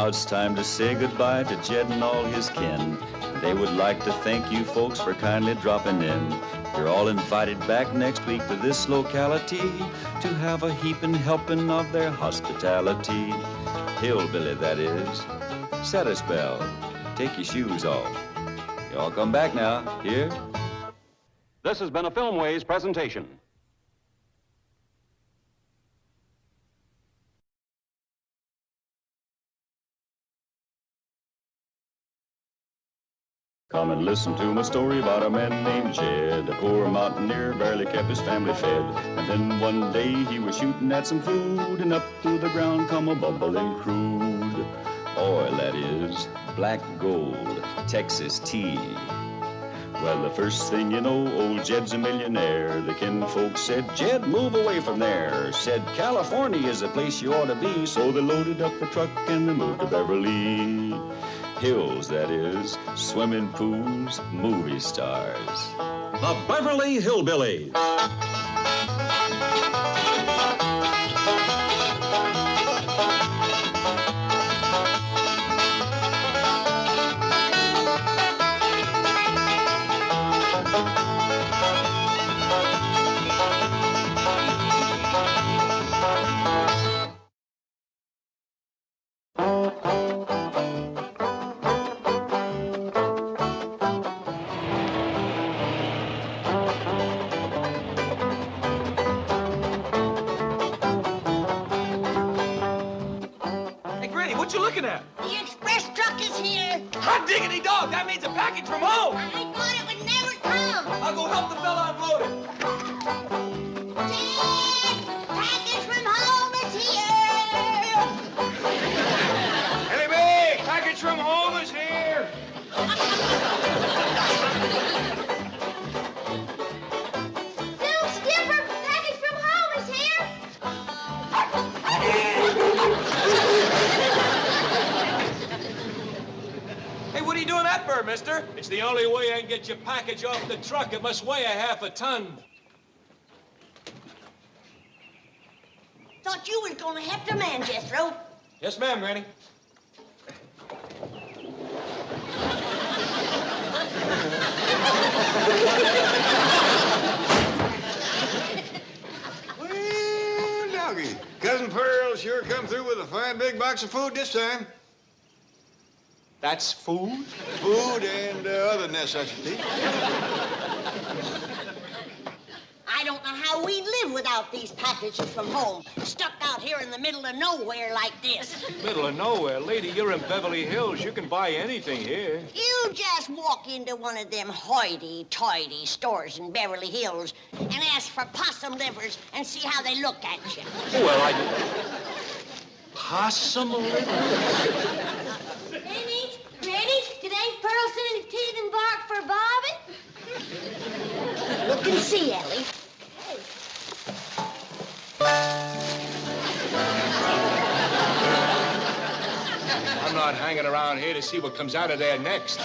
[SPEAKER 1] it's time to say goodbye to Jed and all his kin. They would like to thank you folks for kindly dropping in. You're all invited back next week to this locality to have a heaping helping of their hospitality. Hillbilly, that is. Set a spell. Take your shoes off. Y'all come back now. Here?
[SPEAKER 2] This has been a Filmways presentation.
[SPEAKER 1] Come and listen to my story about a man named Jed. A poor mountaineer barely kept his family fed. And then one day he was shooting at some food, and up through the ground come a bubbling crude oil, that is, black gold, Texas tea. Well, the first thing you know, old Jed's a millionaire. The kinfolk said, Jed, move away from there. Said, California is the place you ought to be. So they loaded up the truck and they moved to Beverly Hills, that is, swimming pools, movie stars.
[SPEAKER 2] The Beverly Hillbillies.
[SPEAKER 16] What you looking at?
[SPEAKER 3] The express truck is here.
[SPEAKER 16] Hot diggity dog, that means a package from home.
[SPEAKER 3] I thought it would never come.
[SPEAKER 16] I'll go help the fella unload it.
[SPEAKER 3] Jed, package from home is here.
[SPEAKER 4] Ellie May, package from home is here.
[SPEAKER 3] Bill Skipper, package from home is here.
[SPEAKER 16] Hey, what are you doing that for, mister? It's the only way I can get your package off the truck. It must weigh a half a ton.
[SPEAKER 3] Thought you was gonna help the man, Jethro.
[SPEAKER 16] Yes, ma'am, Granny.
[SPEAKER 4] Well, doggy, Cousin Pearl sure come through with a fine big box of food this time.
[SPEAKER 16] That's food?
[SPEAKER 4] Food and other necessities.
[SPEAKER 3] I don't know how we live without these packages from home, stuck out here in the middle of nowhere like this.
[SPEAKER 16] Middle of nowhere. Lady, you're in Beverly Hills. You can buy anything here.
[SPEAKER 3] You just walk into one of them hoity-toity stores in Beverly Hills and ask for possum livers and see how they look at you.
[SPEAKER 16] Well, Possum livers?
[SPEAKER 18] Granny, did Aunt Pearl send any teeth and bark for Bobby?
[SPEAKER 3] Look and see, Ellie.
[SPEAKER 16] I'm not hanging around here to see what comes out of there next.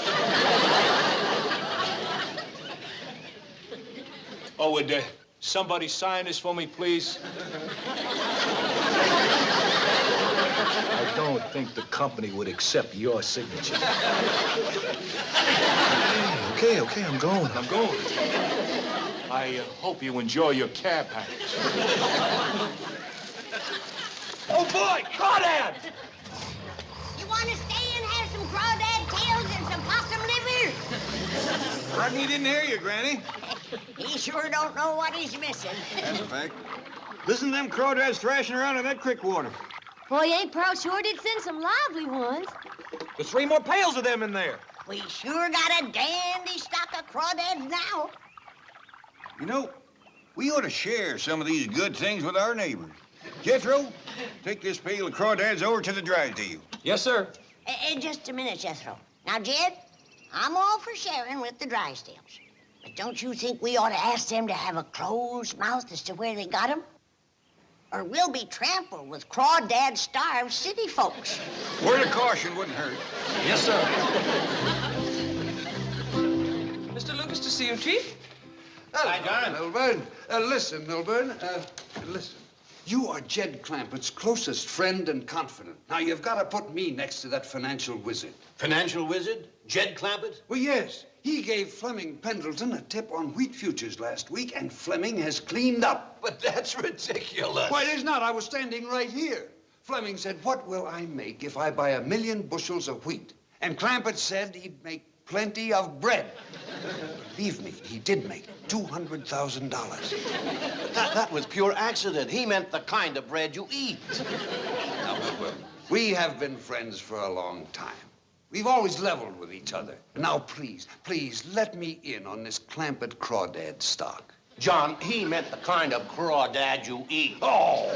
[SPEAKER 16] Oh, would somebody sign this for me, please? I don't think the company would accept your signature. Okay, I'm going. I hope you enjoy your cab package. Oh, boy, Crawdad!
[SPEAKER 3] You want to stay and have some crawdad tails and some possum livers?
[SPEAKER 4] Rodney didn't hear you, Granny.
[SPEAKER 3] He sure don't know what he's missing.
[SPEAKER 4] That's a fact. Listen to them crawdads thrashing around in that creek water.
[SPEAKER 18] Boy, Aunt Pearl sure did send some lively ones.
[SPEAKER 16] There's 3 more pails of them in there.
[SPEAKER 3] We sure got a dandy stock of crawdads now.
[SPEAKER 4] You know, we ought to share some of these good things with our neighbors. Jethro, take this pail of crawdads over to the Drysdale.
[SPEAKER 16] Yes, sir.
[SPEAKER 3] Just a minute, Jethro. Now, Jed, I'm all for sharing with the Drysdales. But don't you think we ought to ask them to have a closed mouth as to where they got them? Or we'll be trampled with crawdad-starved city folks.
[SPEAKER 4] Word of caution wouldn't hurt.
[SPEAKER 16] Yes, sir.
[SPEAKER 8] Mr. Lucas, to see you, Chief.
[SPEAKER 22] Hi, John. Milburn. Listen, Milburn. Listen. You are Jed Clampett's closest friend and confidant. Now, you've got to put me next to that financial wizard.
[SPEAKER 7] Financial wizard? Jed Clampett?
[SPEAKER 22] Well, yes. He gave Fleming Pendleton a tip on wheat futures last week, and Fleming has cleaned up.
[SPEAKER 7] But that's ridiculous.
[SPEAKER 22] Why, it is not. I was standing right here. Fleming said, what will I make if I buy 1,000,000 bushels of wheat? And Clampett said he'd make plenty of bread. Believe me, he did make $200,000.
[SPEAKER 7] That was pure accident. He meant the kind of bread you eat.
[SPEAKER 22] Now, we have been friends for a long time. We've always leveled with each other. Now, please, let me in on this Clampett Crawdad stock.
[SPEAKER 7] John, he meant the kind of crawdad you eat.
[SPEAKER 22] Oh,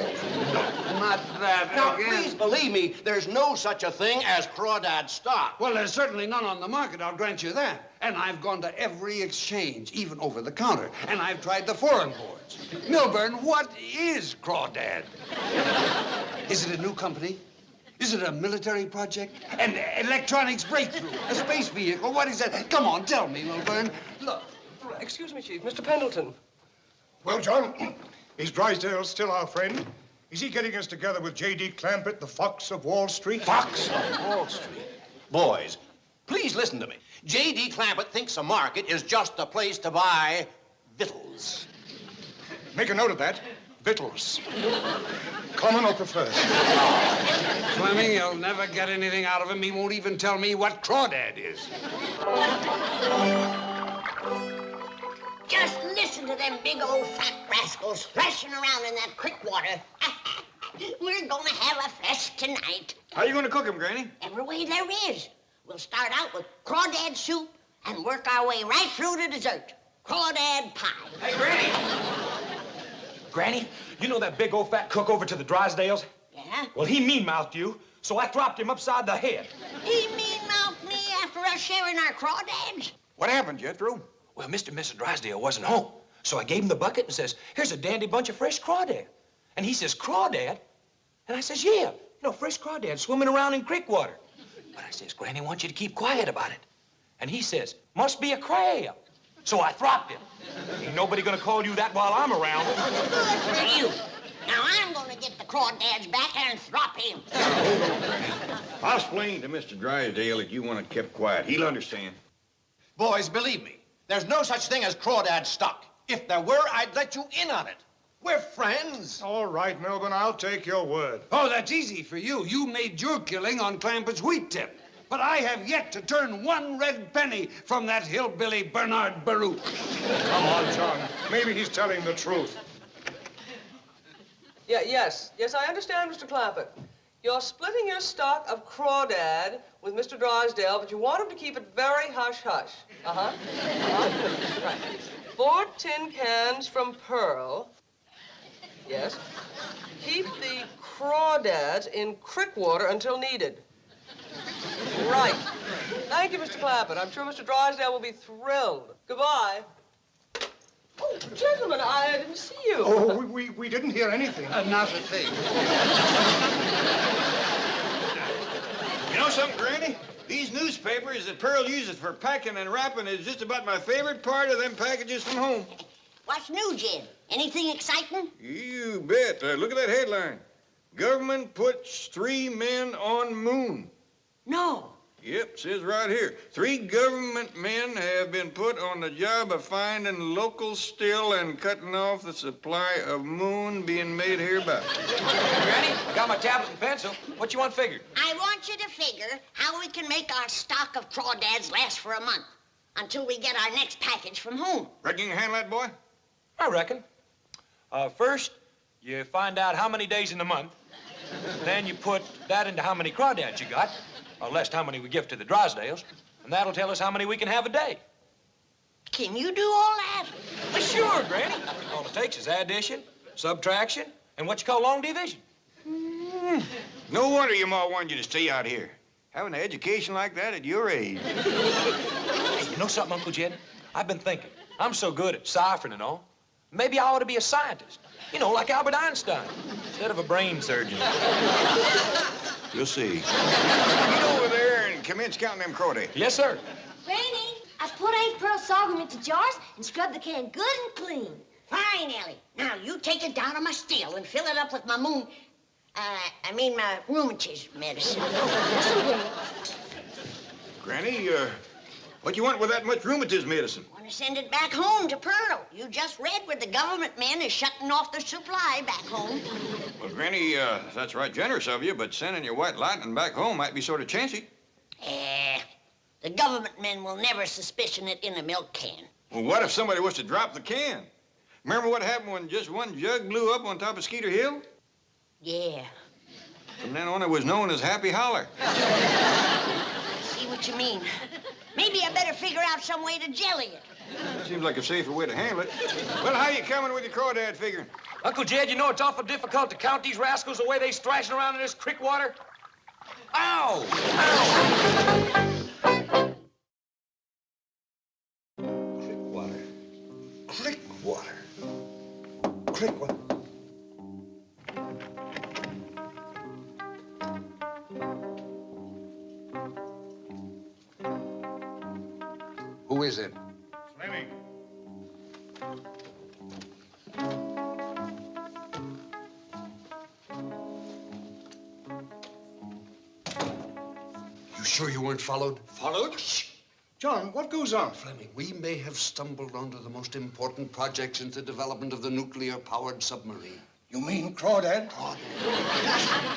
[SPEAKER 22] not that
[SPEAKER 7] Now,
[SPEAKER 22] again.
[SPEAKER 7] please believe me, there's no such a thing as crawdad stock.
[SPEAKER 22] Well, there's certainly none on the market, I'll grant you that. And I've gone to every exchange, even over the counter. And I've tried the foreign boards. Milburn, what is Crawdad? Is it a new company? Is it a military project? An electronics breakthrough? A space vehicle? What is that? Come on, tell me, Milburn. Look.
[SPEAKER 8] Excuse me, Chief. Mr. Pendleton.
[SPEAKER 21] Well, John, is Drysdale still our friend? Is he getting us together with J.D. Clampett, the Fox of Wall Street?
[SPEAKER 7] Fox of Wall Street? Boys, please listen to me. J.D. Clampett thinks a market is just a place to buy victuals.
[SPEAKER 21] Make a note of that. Victuals. Common or preferred?
[SPEAKER 22] Fleming, you'll never get anything out of him. He won't even tell me what Crawdad is.
[SPEAKER 3] Just listen to them big old fat rascals splashing around in that creek water. We're gonna have a feast tonight.
[SPEAKER 4] How you gonna cook them, Granny?
[SPEAKER 3] Every way there is. We'll start out with crawdad soup and work our way right through to dessert. Crawdad pie.
[SPEAKER 16] Hey, Granny! Granny, you know that big old fat cook over to the Drysdales?
[SPEAKER 3] Yeah?
[SPEAKER 16] Well, he mean-mouthed you, so I dropped him upside the head.
[SPEAKER 3] He mean-mouthed me after us sharing our crawdads?
[SPEAKER 4] What happened, Jethro?
[SPEAKER 16] Well, Mr. and Mrs. Drysdale wasn't home, so I gave him the bucket and says, here's a dandy bunch of fresh crawdad. And he says, crawdad? And I says, yeah, fresh crawdad swimming around in creek water. But I says, Granny wants you to keep quiet about it. And he says, must be a crab. So I dropped him. Ain't nobody gonna call you that while I'm around.
[SPEAKER 3] Good for you. Now I'm gonna get the crawdads back and drop him.
[SPEAKER 4] I'll explain to Mr. Drysdale that you want to keep quiet. He'll understand.
[SPEAKER 7] Boys, believe me, there's no such thing as crawdad stock. If there were, I'd let you in on it. We're friends.
[SPEAKER 21] All right, Milburn, I'll take your word.
[SPEAKER 22] Oh, that's easy for you. You made your killing on Clampett's wheat tip. But I have yet to turn one red penny from that hillbilly Bernard Baruch.
[SPEAKER 21] Come on, John. Maybe he's telling the truth.
[SPEAKER 8] Yes, I understand, Mr. Clampett. You're splitting your stock of crawdad with Mr. Drysdale, but you want him to keep it very hush-hush. Right. 4 tin cans from Pearl. Yes. Keep the crawdads in creek water until needed. Right. Thank you, Mr. Clampett. I'm sure Mr. Drysdale will be thrilled. Goodbye. Oh, gentlemen, I didn't see you.
[SPEAKER 21] Oh, we didn't hear anything.
[SPEAKER 22] Not a thing.
[SPEAKER 4] You know something, Granny? These newspapers that Pearl uses for packing and wrapping is just about my favorite part of them packages from home.
[SPEAKER 3] What's new, Jed? Anything exciting?
[SPEAKER 4] You bet. Look at that headline. Government puts 3 men on moon.
[SPEAKER 3] No.
[SPEAKER 4] Yep, says right here. 3 government men have been put on the job of finding local still and cutting off the supply of moon being made hereby.
[SPEAKER 16] Granny, got my tablet and pencil. What you want figured?
[SPEAKER 3] I want you to figure how we can make our stock of crawdads last for a month until we get our next package from home.
[SPEAKER 4] Reckon you can handle that, boy?
[SPEAKER 16] I reckon. First, you find out how many days in the month. Then you put that into how many crawdads you got, or less how many we give to the Drysdales, and that'll tell us how many we can have a day.
[SPEAKER 3] Can you do all that?
[SPEAKER 16] Well, sure, Granny. All it takes is addition, subtraction, and what you call long division.
[SPEAKER 4] No wonder your ma wanted you to stay out here. Having an education like that at your age.
[SPEAKER 16] Hey, you know something, Uncle Jed? I've been thinking. I'm so good at ciphering and all. Maybe I ought to be a scientist. Like Albert Einstein, instead of a brain surgeon.
[SPEAKER 4] You'll see. Get over there and commence counting them crawdads.
[SPEAKER 16] Yes, sir.
[SPEAKER 18] Granny, I've put Aunt Pearl's sorghum into jars and scrubbed the can good and clean.
[SPEAKER 3] Fine, Ellie. Now, you take it down to my still and fill it up with my my rheumatism medicine.
[SPEAKER 4] Granny, what you want with that much rheumatism medicine?
[SPEAKER 3] Want to send it back home to Pearl. You just read where the government men is shutting off their supply back home.
[SPEAKER 4] Well, Granny, that's right generous of you, but sending your white lightning back home might be sort of chancy.
[SPEAKER 3] The government men will never suspicion it in a milk can.
[SPEAKER 4] Well, what if somebody was to drop the can? Remember what happened when just one jug blew up on top of Skeeter Hill?
[SPEAKER 3] Yeah.
[SPEAKER 4] From then on, it was known as Happy Holler.
[SPEAKER 3] See what you mean. Maybe I better figure out some way to jelly it.
[SPEAKER 4] Seems like a safer way to handle it. Well, how you coming with your crawdad figuring?
[SPEAKER 16] Uncle Jed, you know it's awful difficult to count these rascals the way they thrashing around in this creek water. Ow! Ow!
[SPEAKER 22] Creek water. Creek water. Creek water. Who is it?
[SPEAKER 21] Fleming.
[SPEAKER 22] You sure you weren't followed?
[SPEAKER 21] Followed? Shh. John, what goes on?
[SPEAKER 22] Fleming, we may have stumbled onto the most important project since the development of the nuclear-powered submarine.
[SPEAKER 21] You mean Crawdad?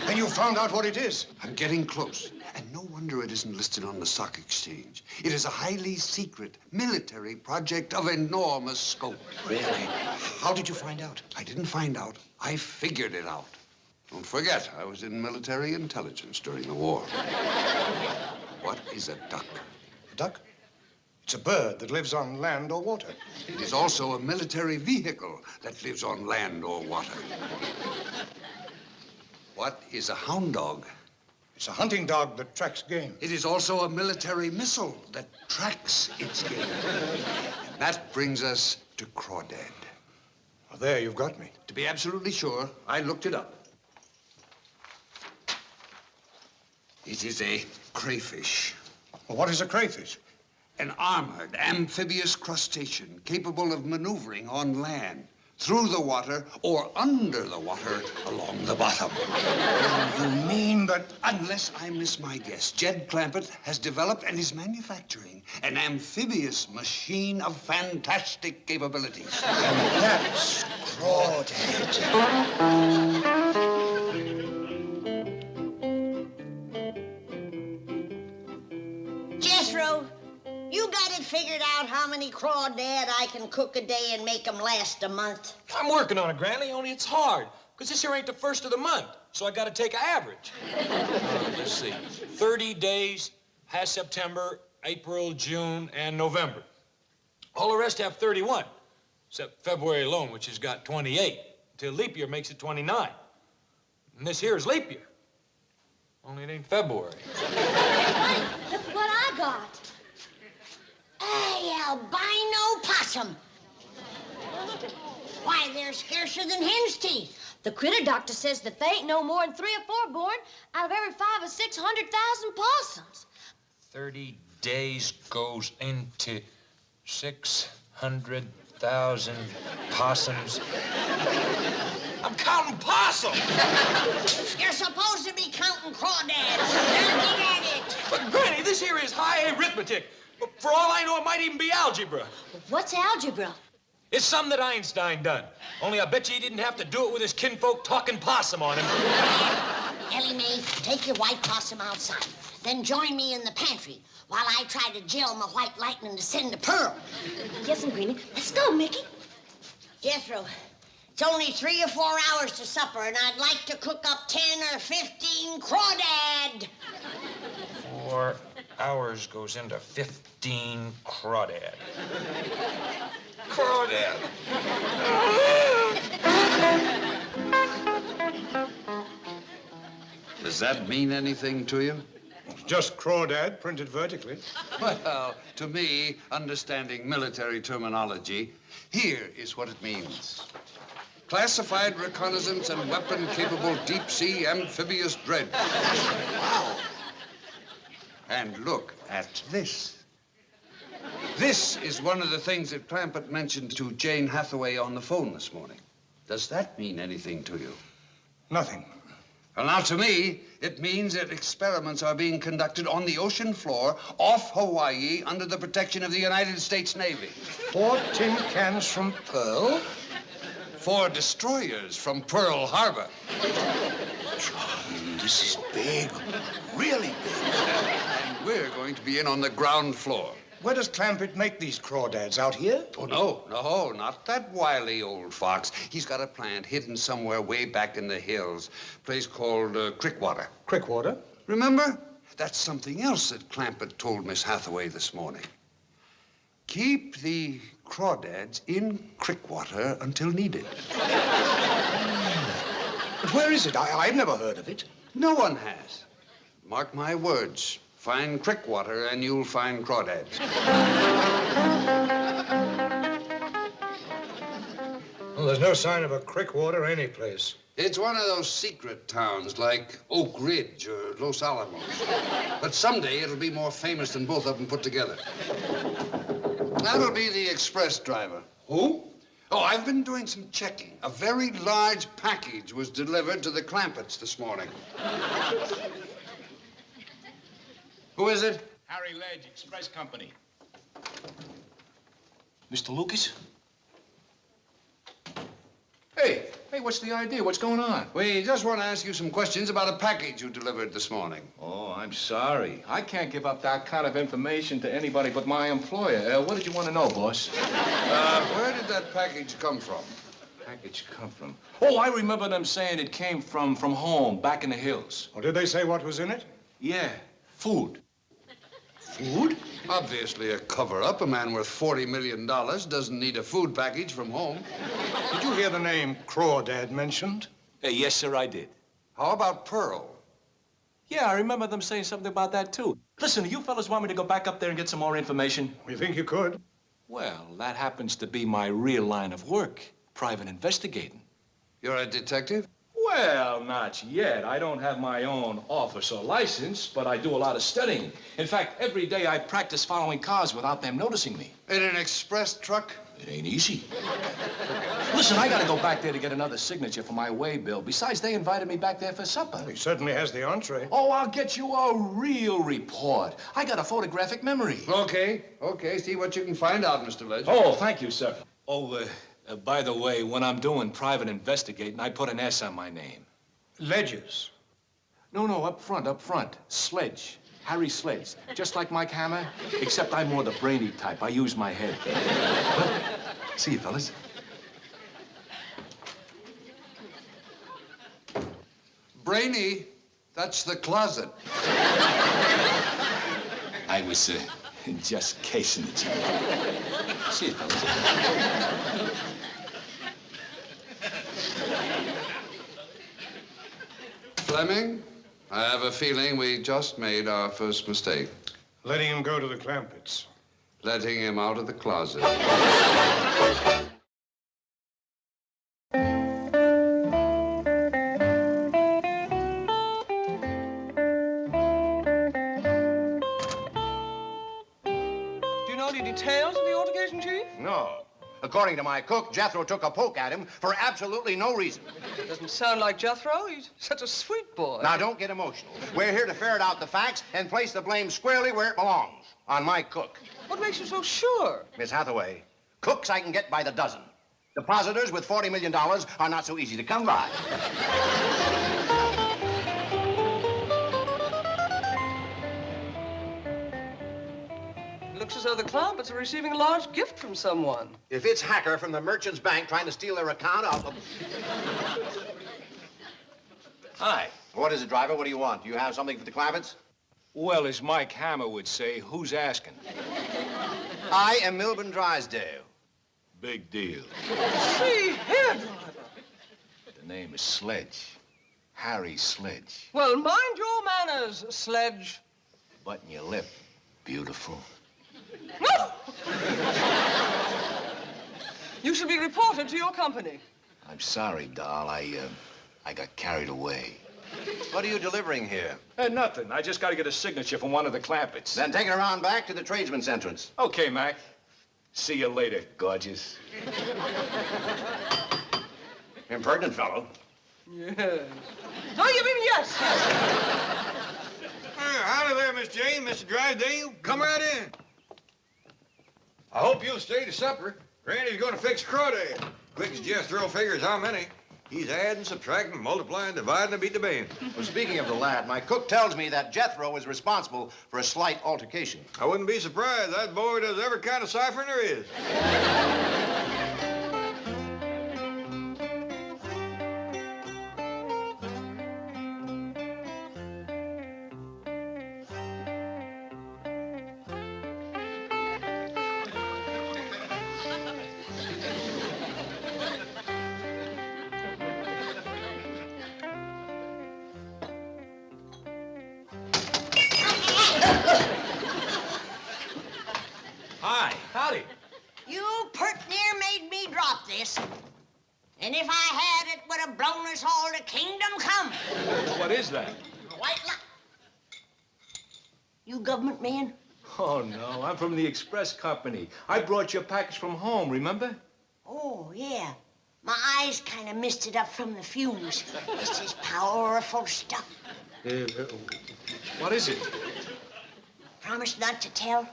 [SPEAKER 21] And you found out what it is?
[SPEAKER 22] I'm getting close. And no wonder it isn't listed on the stock exchange. It is a highly secret military project of enormous scope.
[SPEAKER 21] Really? How did you find out?
[SPEAKER 22] I didn't find out. I figured it out. Don't forget, I was in military intelligence during the war. What is a duck?
[SPEAKER 21] A duck? It's a bird that lives on land or water.
[SPEAKER 22] It is also a military vehicle that lives on land or water. What is a hound dog?
[SPEAKER 21] It's a hunting dog that tracks game.
[SPEAKER 22] It is also a military missile that tracks its game. And that brings us to Crawdad.
[SPEAKER 21] Well, there, you've got me.
[SPEAKER 22] To be absolutely sure, I looked it up. It is a crayfish.
[SPEAKER 21] Well, what is a crayfish?
[SPEAKER 22] An armored, amphibious crustacean capable of maneuvering on land, through the water, or under the water along the bottom.
[SPEAKER 21] You mean that...
[SPEAKER 22] Unless I miss my guess, Jed Clampett has developed and is manufacturing an amphibious machine of fantastic capabilities.
[SPEAKER 21] And that's Crawdad.
[SPEAKER 3] Jethro, you got it figured out how many crawdad I can cook a day and make them last a month?
[SPEAKER 16] I'm working on it, Granny, only it's hard. Because this here ain't the first of the month, so I got to take an average. Let's see. 30 days has September, April, June, and November. All the rest have 31, except February alone, which has got 28, until leap year makes it 29. And this here is leap year. Only it ain't February.
[SPEAKER 3] Look what I got. Hey, albino possum. Why, they're scarcer than hen's teeth.
[SPEAKER 14] The critter doctor says that they ain't no more than 3 or 4 born out of every 500,000 or 600,000 possums.
[SPEAKER 16] 30 days goes into 600,000 possums. I'm counting possums!
[SPEAKER 3] You're supposed to be counting crawdads. Now get at it.
[SPEAKER 16] But, Granny, this here is high arithmetic. For all I know, it might even be algebra.
[SPEAKER 14] What's algebra?
[SPEAKER 16] It's something that Einstein done. Only I bet you he didn't have to do it with his kinfolk talking possum on him.
[SPEAKER 3] Ellie May, take your white possum outside. Then join me in the pantry while I try to gel my white lightning to send to Pearl.
[SPEAKER 14] Yes, Greenie. Let's go, Mickey.
[SPEAKER 3] Jethro, it's only 3 or 4 hours to supper, and I'd like to cook up 10 or 15 crawdad.
[SPEAKER 16] 4 hours goes into 15 crawdad. Crawdad.
[SPEAKER 22] Does that mean anything to you?
[SPEAKER 21] It's just Crawdad printed vertically.
[SPEAKER 22] Well, to me, understanding military terminology, here is what it means. Classified reconnaissance and weapon-capable deep-sea amphibious dredge. Wow. And look at this. This is one of the things that Clampett mentioned to Jane Hathaway on the phone this morning. Does that mean anything to you?
[SPEAKER 21] Nothing.
[SPEAKER 22] Well, now, to me, it means that experiments are being conducted on the ocean floor off Hawaii under the protection of the United States Navy.
[SPEAKER 21] 4 tin cans from Pearl?
[SPEAKER 22] 4 destroyers from Pearl Harbor.
[SPEAKER 21] This is big. Really big.
[SPEAKER 22] And we're going to be in on the ground floor.
[SPEAKER 21] Where does Clampett make these crawdads? Out here?
[SPEAKER 22] Oh, no, not that wily old fox. He's got a plant hidden somewhere way back in the hills. A place called Crickwater.
[SPEAKER 21] Crickwater?
[SPEAKER 22] Remember? That's something else that Clampett told Miss Hathaway this morning. Keep the crawdads in Crickwater until needed.
[SPEAKER 21] But where is it? I've never heard of it.
[SPEAKER 22] No one has. Mark my words. Find Crickwater and you'll find crawdads.
[SPEAKER 21] Well, there's no sign of a Crickwater anyplace.
[SPEAKER 22] It's one of those secret towns like Oak Ridge or Los Alamos. But someday it'll be more famous than both of them put together. That'll be the express driver. Who? Oh, I've been doing some checking. A very large package was delivered to the Clampetts this morning. Who is it?
[SPEAKER 5] Harry Ledge, Express Company. Mr. Lucas? Hey, what's the idea? What's going on?
[SPEAKER 22] We just want to ask you some questions about a package you delivered this morning.
[SPEAKER 5] Oh, I'm sorry. I can't give up that kind of information to anybody but my employer. What did you want to know, boss?
[SPEAKER 22] Where did that package come from?
[SPEAKER 5] Package come from? Oh, I remember them saying it came from home, back in the hills.
[SPEAKER 21] Oh, did they say what was in it?
[SPEAKER 5] Yeah, food.
[SPEAKER 22] Food? Obviously a cover-up. A man worth $40 million doesn't need a food package from home.
[SPEAKER 21] Did you hear the name Crawdad mentioned?
[SPEAKER 5] Yes, sir, I did.
[SPEAKER 22] How about Pearl?
[SPEAKER 5] Yeah, I remember them saying something about that, too. Listen, you fellas want me to go back up there and get some more information?
[SPEAKER 21] We think you could.
[SPEAKER 5] Well, that happens to be my real line of work, private investigating.
[SPEAKER 22] You're a detective?
[SPEAKER 5] Well, not yet. I don't have my own officer license, but I do a lot of studying. In fact, every day I practice following cars without them noticing me.
[SPEAKER 22] In an express truck?
[SPEAKER 5] It ain't easy. Listen, I gotta go back there to get another signature for my way bill. Besides, they invited me back there for supper.
[SPEAKER 21] He certainly has the entree.
[SPEAKER 5] Oh, I'll get you a real report. I got a photographic memory.
[SPEAKER 22] Okay. See what you can find out, Mr. Ledge.
[SPEAKER 5] Oh, thank you, sir. Oh, by the way, when I'm doing private investigating, I put an S on my name.
[SPEAKER 21] Ledges?
[SPEAKER 5] No, up front. Sledge. Harry Sledge. Just like Mike Hammer, except I'm more the brainy type. I use my head. See you, fellas.
[SPEAKER 22] Brainy, that's the closet.
[SPEAKER 5] I was just casing the job. See you, fellas.
[SPEAKER 22] Fleming, I have a feeling we just made our first mistake.
[SPEAKER 21] Letting him go to the Clampetts.
[SPEAKER 22] Letting him out of the closet.
[SPEAKER 8] Do you know any details of the altercation, Chief?
[SPEAKER 7] No. According to my cook, Jethro took a poke at him for absolutely no reason.
[SPEAKER 8] Doesn't sound like Jethro. He's such a sweet boy.
[SPEAKER 7] Now, don't get emotional. We're here to ferret out the facts and place the blame squarely where it belongs, on my cook.
[SPEAKER 8] What makes you so sure?
[SPEAKER 7] Miss Hathaway, cooks I can get by the dozen. Depositors with $40 million are not so easy to come by.
[SPEAKER 8] Looks as though the Clampetts are receiving a large gift from someone.
[SPEAKER 7] If it's Hacker from the Merchant's Bank trying to steal their account, I'll...
[SPEAKER 5] Hi.
[SPEAKER 7] What is it, driver? What do you want? Do you have something for the Clampetts?
[SPEAKER 5] Well, as Mike Hammer would say, who's asking?
[SPEAKER 7] I am Milburn Drysdale.
[SPEAKER 5] Big deal.
[SPEAKER 8] See here, driver.
[SPEAKER 5] The name is Sledge. Harry Sledge.
[SPEAKER 8] Well, mind your manners, Sledge.
[SPEAKER 5] Button your lip. Beautiful.
[SPEAKER 8] No! You should be reported to your company.
[SPEAKER 5] I'm sorry, doll. I got carried away.
[SPEAKER 7] What are you delivering here?
[SPEAKER 5] Nothing. I just got to get a signature from one of the Clampetts.
[SPEAKER 7] Then take it around back to the tradesman's entrance.
[SPEAKER 5] Okay, Mac. See you later, gorgeous.
[SPEAKER 7] Impertinent fellow.
[SPEAKER 8] Yes. Oh, you mean yes?
[SPEAKER 4] Howdy there, Miss Jane, Mr. Drysdale. Come right in. I hope you'll stay to supper. Granny's going to fix Crawdad. Quick as Jethro figures how many. He's adding, subtracting, multiplying, dividing to beat the band.
[SPEAKER 7] Well, speaking of the lad, my cook tells me that Jethro is responsible for a slight altercation.
[SPEAKER 4] I wouldn't be surprised. That boy does every kind of ciphering there is.
[SPEAKER 5] Hi. Howdy.
[SPEAKER 3] You pert near made me drop this. And if I had, it would have blown us all to kingdom come.
[SPEAKER 5] What is that?
[SPEAKER 3] White light. You government man?
[SPEAKER 5] Oh, no. I'm from the express company. I brought you a package from home, remember?
[SPEAKER 3] Oh, yeah. My eyes kind of missed it up from the fumes. This is powerful stuff.
[SPEAKER 5] What is it?
[SPEAKER 3] Promise not to tell.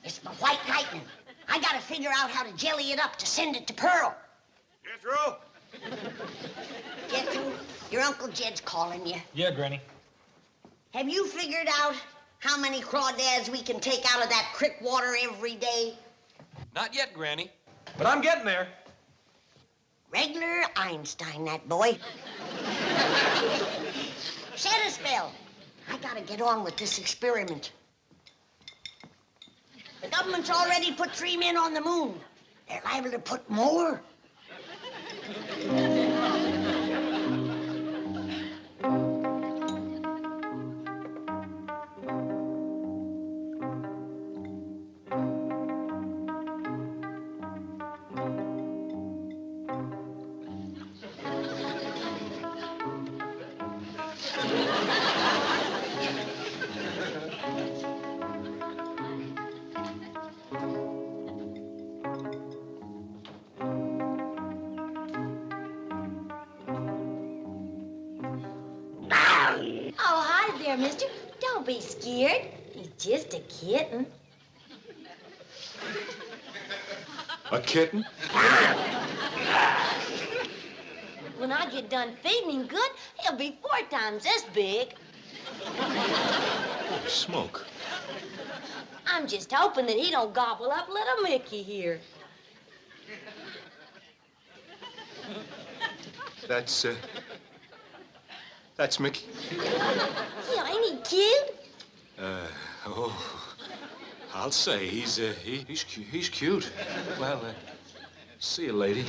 [SPEAKER 3] It's my white lightning. I gotta figure out how to jelly it up to send it to Pearl.
[SPEAKER 4] Jethro?
[SPEAKER 3] Jethro, your Uncle Jed's calling you.
[SPEAKER 16] Yeah, Granny.
[SPEAKER 3] Have you figured out how many crawdads we can take out of that creek water every day?
[SPEAKER 16] Not yet, Granny. But I'm getting there.
[SPEAKER 3] Regular Einstein, that boy. Set a spell. I gotta get on with this experiment. The government's already put 3 men on the moon. They're liable to put more.
[SPEAKER 14] Oh, hi there, mister. Don't be scared. He's just a kitten.
[SPEAKER 5] A kitten?
[SPEAKER 14] When I get done feeding him good, he'll be 4 times this big.
[SPEAKER 5] Smoke.
[SPEAKER 14] I'm just hoping that he don't gobble up little Mickey here.
[SPEAKER 5] That's Mickey.
[SPEAKER 14] Yeah, ain't he cute?
[SPEAKER 5] I'll say he's cute. Well, see you, lady.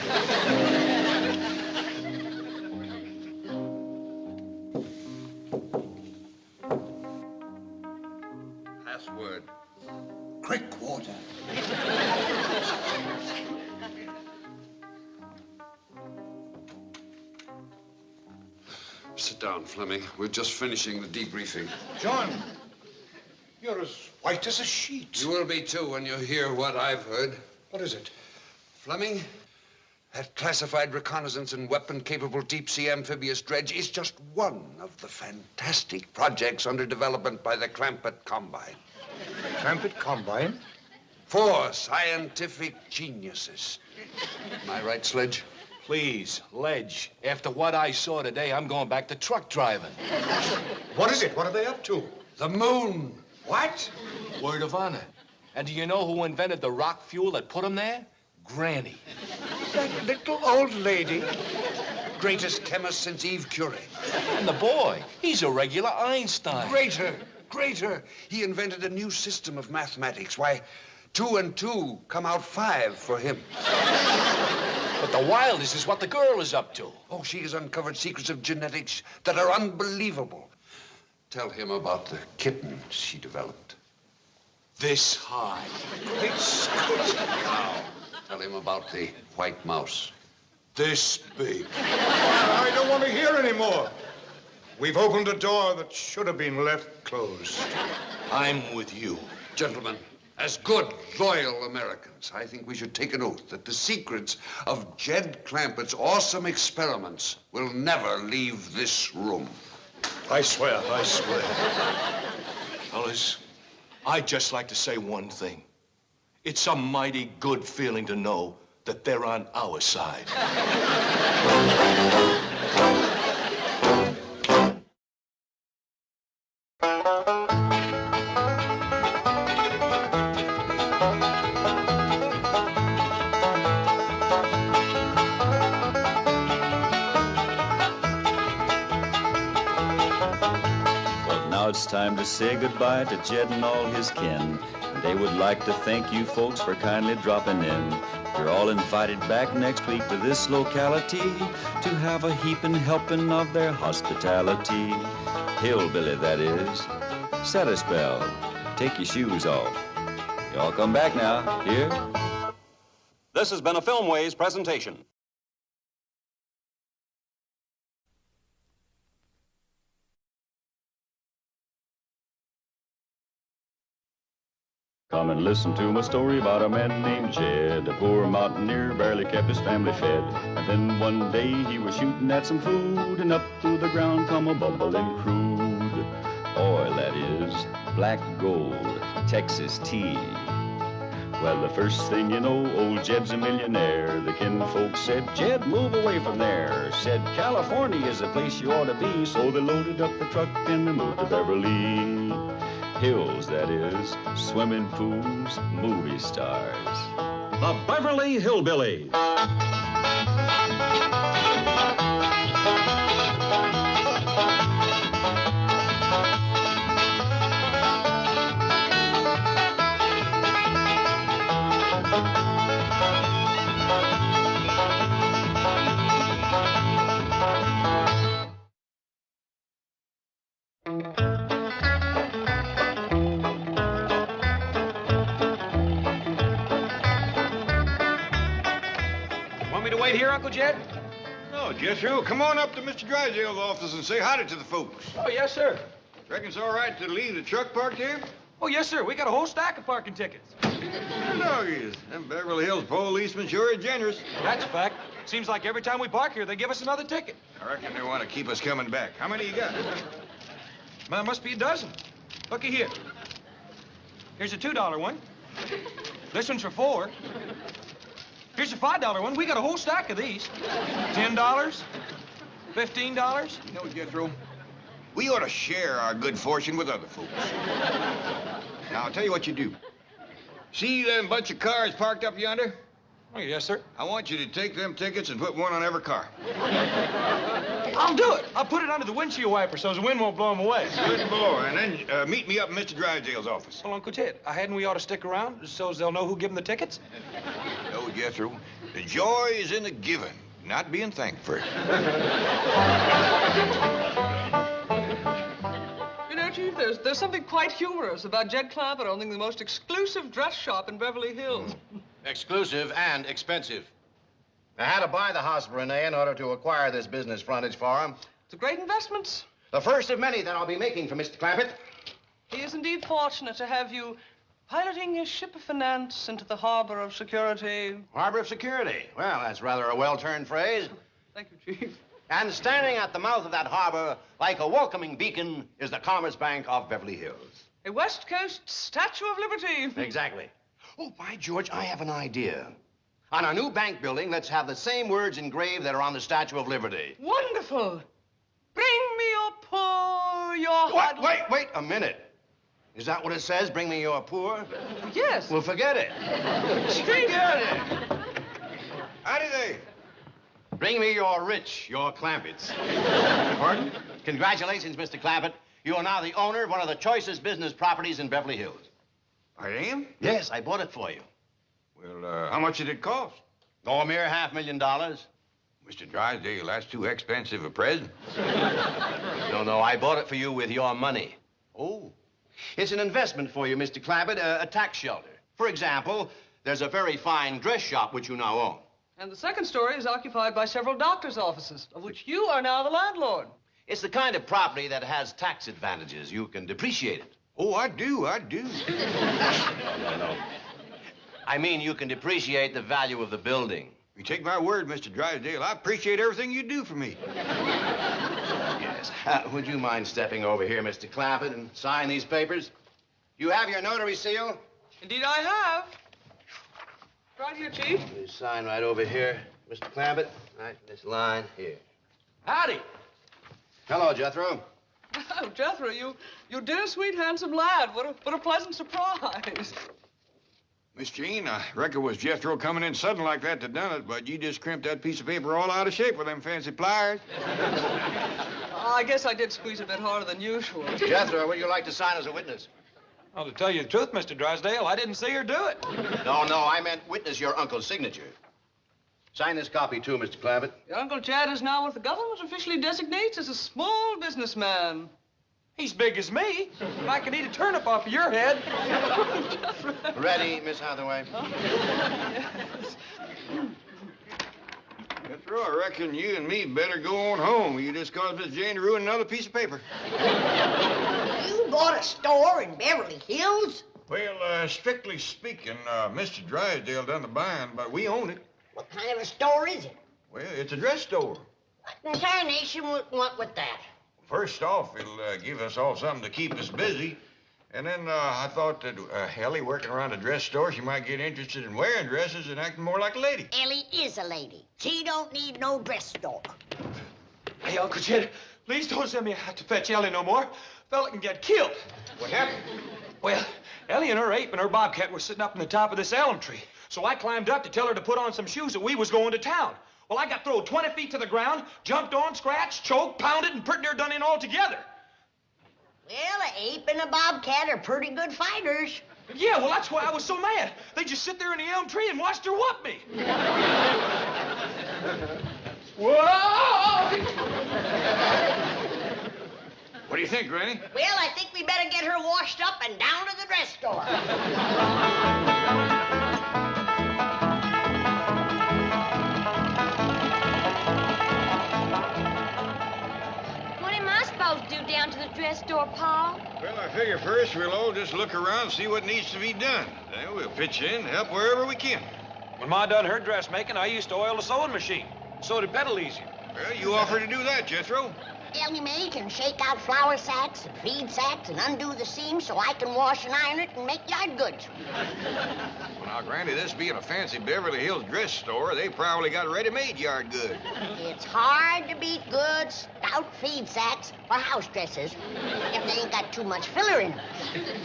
[SPEAKER 22] Password. Quick water.
[SPEAKER 6] Sit down, Fleming. We're just finishing the debriefing.
[SPEAKER 21] John, you're as white as a sheet.
[SPEAKER 6] You will be, too, when you hear what I've heard.
[SPEAKER 21] What is it?
[SPEAKER 6] Fleming, that classified reconnaissance and weapon-capable deep-sea amphibious dredge is just one of the fantastic projects under development by the Clampett Combine.
[SPEAKER 21] Clampett Combine?
[SPEAKER 6] 4 scientific geniuses. Am I right, Sledge?
[SPEAKER 5] Please, Ledge. After what I saw today, I'm going back to truck driving.
[SPEAKER 21] What is it? What are they up to?
[SPEAKER 6] The moon.
[SPEAKER 21] What?
[SPEAKER 5] Word of honor. And do you know who invented the rock fuel that put them there? Granny.
[SPEAKER 21] That little old lady.
[SPEAKER 6] Greatest chemist since Eve Curie.
[SPEAKER 5] And the boy, he's a regular Einstein.
[SPEAKER 6] Greater. He invented a new system of mathematics. Why, 2 and 2 come out 5 for him.
[SPEAKER 5] But the wildest is what the girl is up to.
[SPEAKER 6] Oh, she has uncovered secrets of genetics that are unbelievable. Tell him about the kitten she developed.
[SPEAKER 5] This high.
[SPEAKER 6] Great Scott. Now, tell him about the white mouse.
[SPEAKER 5] This big.
[SPEAKER 21] I don't want to hear any more. We've opened a door that should have been left closed.
[SPEAKER 6] I'm with you. Gentlemen, as good, loyal Americans, I think we should take an oath that the secrets of Jed Clampett's awesome experiments will never leave this room.
[SPEAKER 21] I swear, I swear.
[SPEAKER 9] Fellas, I'd just like to say one thing. It's a mighty good feeling to know that they're on our side.
[SPEAKER 1] It's time to say goodbye to Jed and all his kin. They would like to thank you folks for kindly dropping in. You're all invited back next week to this locality to have a heaping helping of their hospitality. Hillbilly, that is. Set a spell. Take your shoes off. Y'all come back now. Here?
[SPEAKER 2] This has been a Filmways presentation.
[SPEAKER 1] Come and listen to my story about a man named Jed. A poor mountaineer barely kept his family fed. And then one day he was shooting at some food, and up through the ground come a bubbling crude oil, that is, black gold, Texas tea. Well, the first thing you know, old Jed's a millionaire. The kinfolk said, Jed, move away from there. Said, California is the place you ought to be. So they loaded up the truck and they moved to Beverly Hills, that is, swimming pools, movie stars.
[SPEAKER 2] The Beverly Hillbillies.
[SPEAKER 16] Wait here, Uncle Jed?
[SPEAKER 4] No, Jethro, come on up to Mr. Drysdale's office and say howdy to the folks.
[SPEAKER 16] Oh, yes, sir.
[SPEAKER 4] Reckon it's all right to leave the truck parked here?
[SPEAKER 16] Oh, yes, sir. We got a whole stack of parking tickets.
[SPEAKER 4] Doggies. Them Beverly Hills policemen sure are generous.
[SPEAKER 16] That's a fact. Seems like every time we park here, they give us another ticket.
[SPEAKER 4] I reckon they want to keep us coming back. How many you got?
[SPEAKER 16] Man, must be a dozen. Looky here. Here's a $2 one. This one's for $4. Here's a $5 one. We got a whole stack of these. $10, $15.
[SPEAKER 4] You know, Jethro, we ought to share our good fortune with other folks. Now, I'll tell you what you do. See them bunch of cars parked up yonder?
[SPEAKER 16] Oh, yes, sir.
[SPEAKER 4] I want you to take them tickets and put one on every car.
[SPEAKER 16] I'll do it. I'll put it under the windshield wiper so the wind won't blow them away.
[SPEAKER 4] Good boy. And then meet me up in Mr. Drysdale's office.
[SPEAKER 16] Well, Uncle Ted, hadn't we ought to stick around so they'll know who gave them the tickets?
[SPEAKER 4] No, Jethro. The joy is in the giving, not being thanked for it.
[SPEAKER 8] You know, Chief, there's something quite humorous about Jed Clampett owning the most exclusive dress shop in Beverly Hills.
[SPEAKER 7] Exclusive and expensive. I had to buy the house, Renee, in order to acquire this business frontage for him.
[SPEAKER 8] It's a great investment.
[SPEAKER 7] The first of many that I'll be making for Mr. Clampett.
[SPEAKER 8] He is indeed fortunate to have you piloting his ship of finance into the harbor of security.
[SPEAKER 7] Harbor of security. Well, that's rather a well-turned phrase.
[SPEAKER 8] Thank you, Chief.
[SPEAKER 7] And standing at the mouth of that harbor, like a welcoming beacon, is the Commerce Bank of Beverly Hills.
[SPEAKER 8] A West Coast Statue of Liberty.
[SPEAKER 7] Exactly. Oh, by George, I have an idea. On our new bank building, let's have the same words engraved that are on the Statue of Liberty.
[SPEAKER 8] Wonderful. Bring me your poor, your
[SPEAKER 7] What? Wait a minute. Is that what it says? Bring me your poor?
[SPEAKER 8] Yes.
[SPEAKER 7] Well, forget it.
[SPEAKER 8] Forget
[SPEAKER 7] it. Howdy they. Bring me your rich, your Clampetts. Pardon? Congratulations, Mr. Clampett. You are now the owner of one of the choicest business properties in Beverly Hills.
[SPEAKER 4] I am?
[SPEAKER 7] Yes, I bought it for you.
[SPEAKER 4] Well, how much did it cost?
[SPEAKER 7] Oh, a mere $500,000.
[SPEAKER 4] Mr. Drysdale, that's too expensive a present.
[SPEAKER 7] No, I bought it for you with your money. Oh. It's an investment for you, Mr. Clampett, a tax shelter. For example, there's a very fine dress shop which you now own.
[SPEAKER 8] And the second story is occupied by several doctor's offices, of which you are now the landlord.
[SPEAKER 7] It's the kind of property that has tax advantages. You can depreciate it.
[SPEAKER 4] Oh, I do.
[SPEAKER 7] No. I mean, you can depreciate the value of the building.
[SPEAKER 4] You take my word, Mr. Drysdale. I appreciate everything you do for me.
[SPEAKER 7] Yes. Would you mind stepping over here, Mr. Clampett, and sign these papers? You have your notary seal?
[SPEAKER 8] Indeed, I have. Right here, Chief.
[SPEAKER 7] You sign right over here, Mr. Clampett. Right, this line here.
[SPEAKER 8] Howdy.
[SPEAKER 7] Hello, Jethro.
[SPEAKER 8] Oh, Jethro, you dear, sweet, handsome lad. What a pleasant surprise.
[SPEAKER 4] Miss Jean, I reckon it was Jethro coming in sudden like that that done it, but you just crimped that piece of paper all out of shape with them fancy pliers.
[SPEAKER 8] I guess I did squeeze a bit harder than usual.
[SPEAKER 7] Jethro, would you like to sign as a witness?
[SPEAKER 16] Well, to tell you the truth, Mr. Drysdale, I didn't see her do it.
[SPEAKER 7] No, I meant witness your uncle's signature. Sign this copy, too, Mr. Clampett.
[SPEAKER 8] Your Uncle Chad is now what the government officially designates as a small businessman.
[SPEAKER 16] He's big as me. I could eat a turnip off of your head.
[SPEAKER 7] Ready, Miss Hathaway?
[SPEAKER 4] Jethro, I reckon you and me better go on home. You just caused Miss Jane to ruin another piece of paper.
[SPEAKER 3] You bought a store in Beverly Hills?
[SPEAKER 4] Well, strictly speaking, Mr. Drysdale done the buying, but we own it.
[SPEAKER 3] What kind of a store is it?
[SPEAKER 4] Well, it's a dress store.
[SPEAKER 3] What the entire nation would want with that?
[SPEAKER 4] First off, it'll give us all something to keep us busy. And then I thought that Ellie working around a dress store, she might get interested in wearing dresses and acting more like a lady.
[SPEAKER 3] Ellie is a lady. She don't need no dress store.
[SPEAKER 16] Hey, Uncle Jed, please don't send me out to fetch Ellie no more. Fella can get killed.
[SPEAKER 4] What happened?
[SPEAKER 16] Well, Ellie and her ape and her bobcat were sitting up in the top of this elm tree. So I climbed up to tell her to put on some shoes that we was going to town. Well, I got thrown 20 feet to the ground, jumped on, scratched, choked, pounded, and pretty near done in all together.
[SPEAKER 3] Well, an ape and a bobcat are pretty good fighters.
[SPEAKER 16] Yeah, well, that's why I was so mad. They just sit there in the elm tree and watched her whoop me. Whoa!
[SPEAKER 4] What do you think, Granny?
[SPEAKER 3] Well, I think we better get her washed up and down to the dress store.
[SPEAKER 14] What am I supposed to do down to the dress store, Pa?
[SPEAKER 4] Well, I figure first we'll all just look around and see what needs to be done. Then we'll pitch in and help wherever we can.
[SPEAKER 16] When Ma done her dressmaking, I used to oil the sewing machine. So did Petalisi.
[SPEAKER 4] Well, you offered to do that, Jethro.
[SPEAKER 3] Ellie May can shake out flour sacks and feed sacks and undo the seams so I can wash and iron it and make yard goods.
[SPEAKER 4] Well, now, Granny, this being a fancy Beverly Hills dress store, they probably got ready-made yard goods.
[SPEAKER 3] It's hard to beat good, stout feed sacks for house dresses if they ain't got too much filler in them.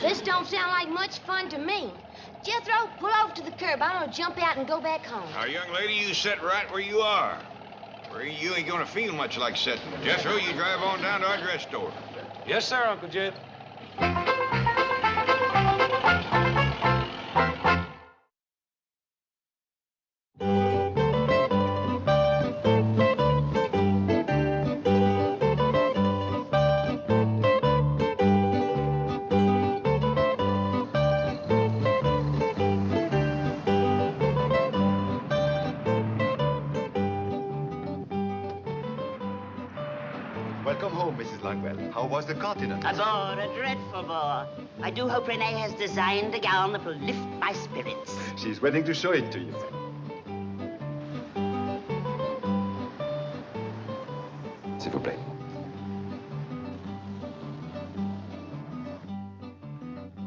[SPEAKER 14] This don't sound like much fun to me. Jethro, pull over to the curb. I'm gonna jump out and go back home.
[SPEAKER 4] Now, young lady, you sit right where you are. Or you ain't gonna feel much like sitting. Jethro, you drive on down to our dress store.
[SPEAKER 16] Yes, sir, Uncle Jed.
[SPEAKER 11] Welcome home, Mrs. Langwell. How was the continent?
[SPEAKER 3] A dreadful bore. I do hope Renee has designed a gown that will lift my spirits.
[SPEAKER 11] She's waiting to show it to you. S'il vous plaît.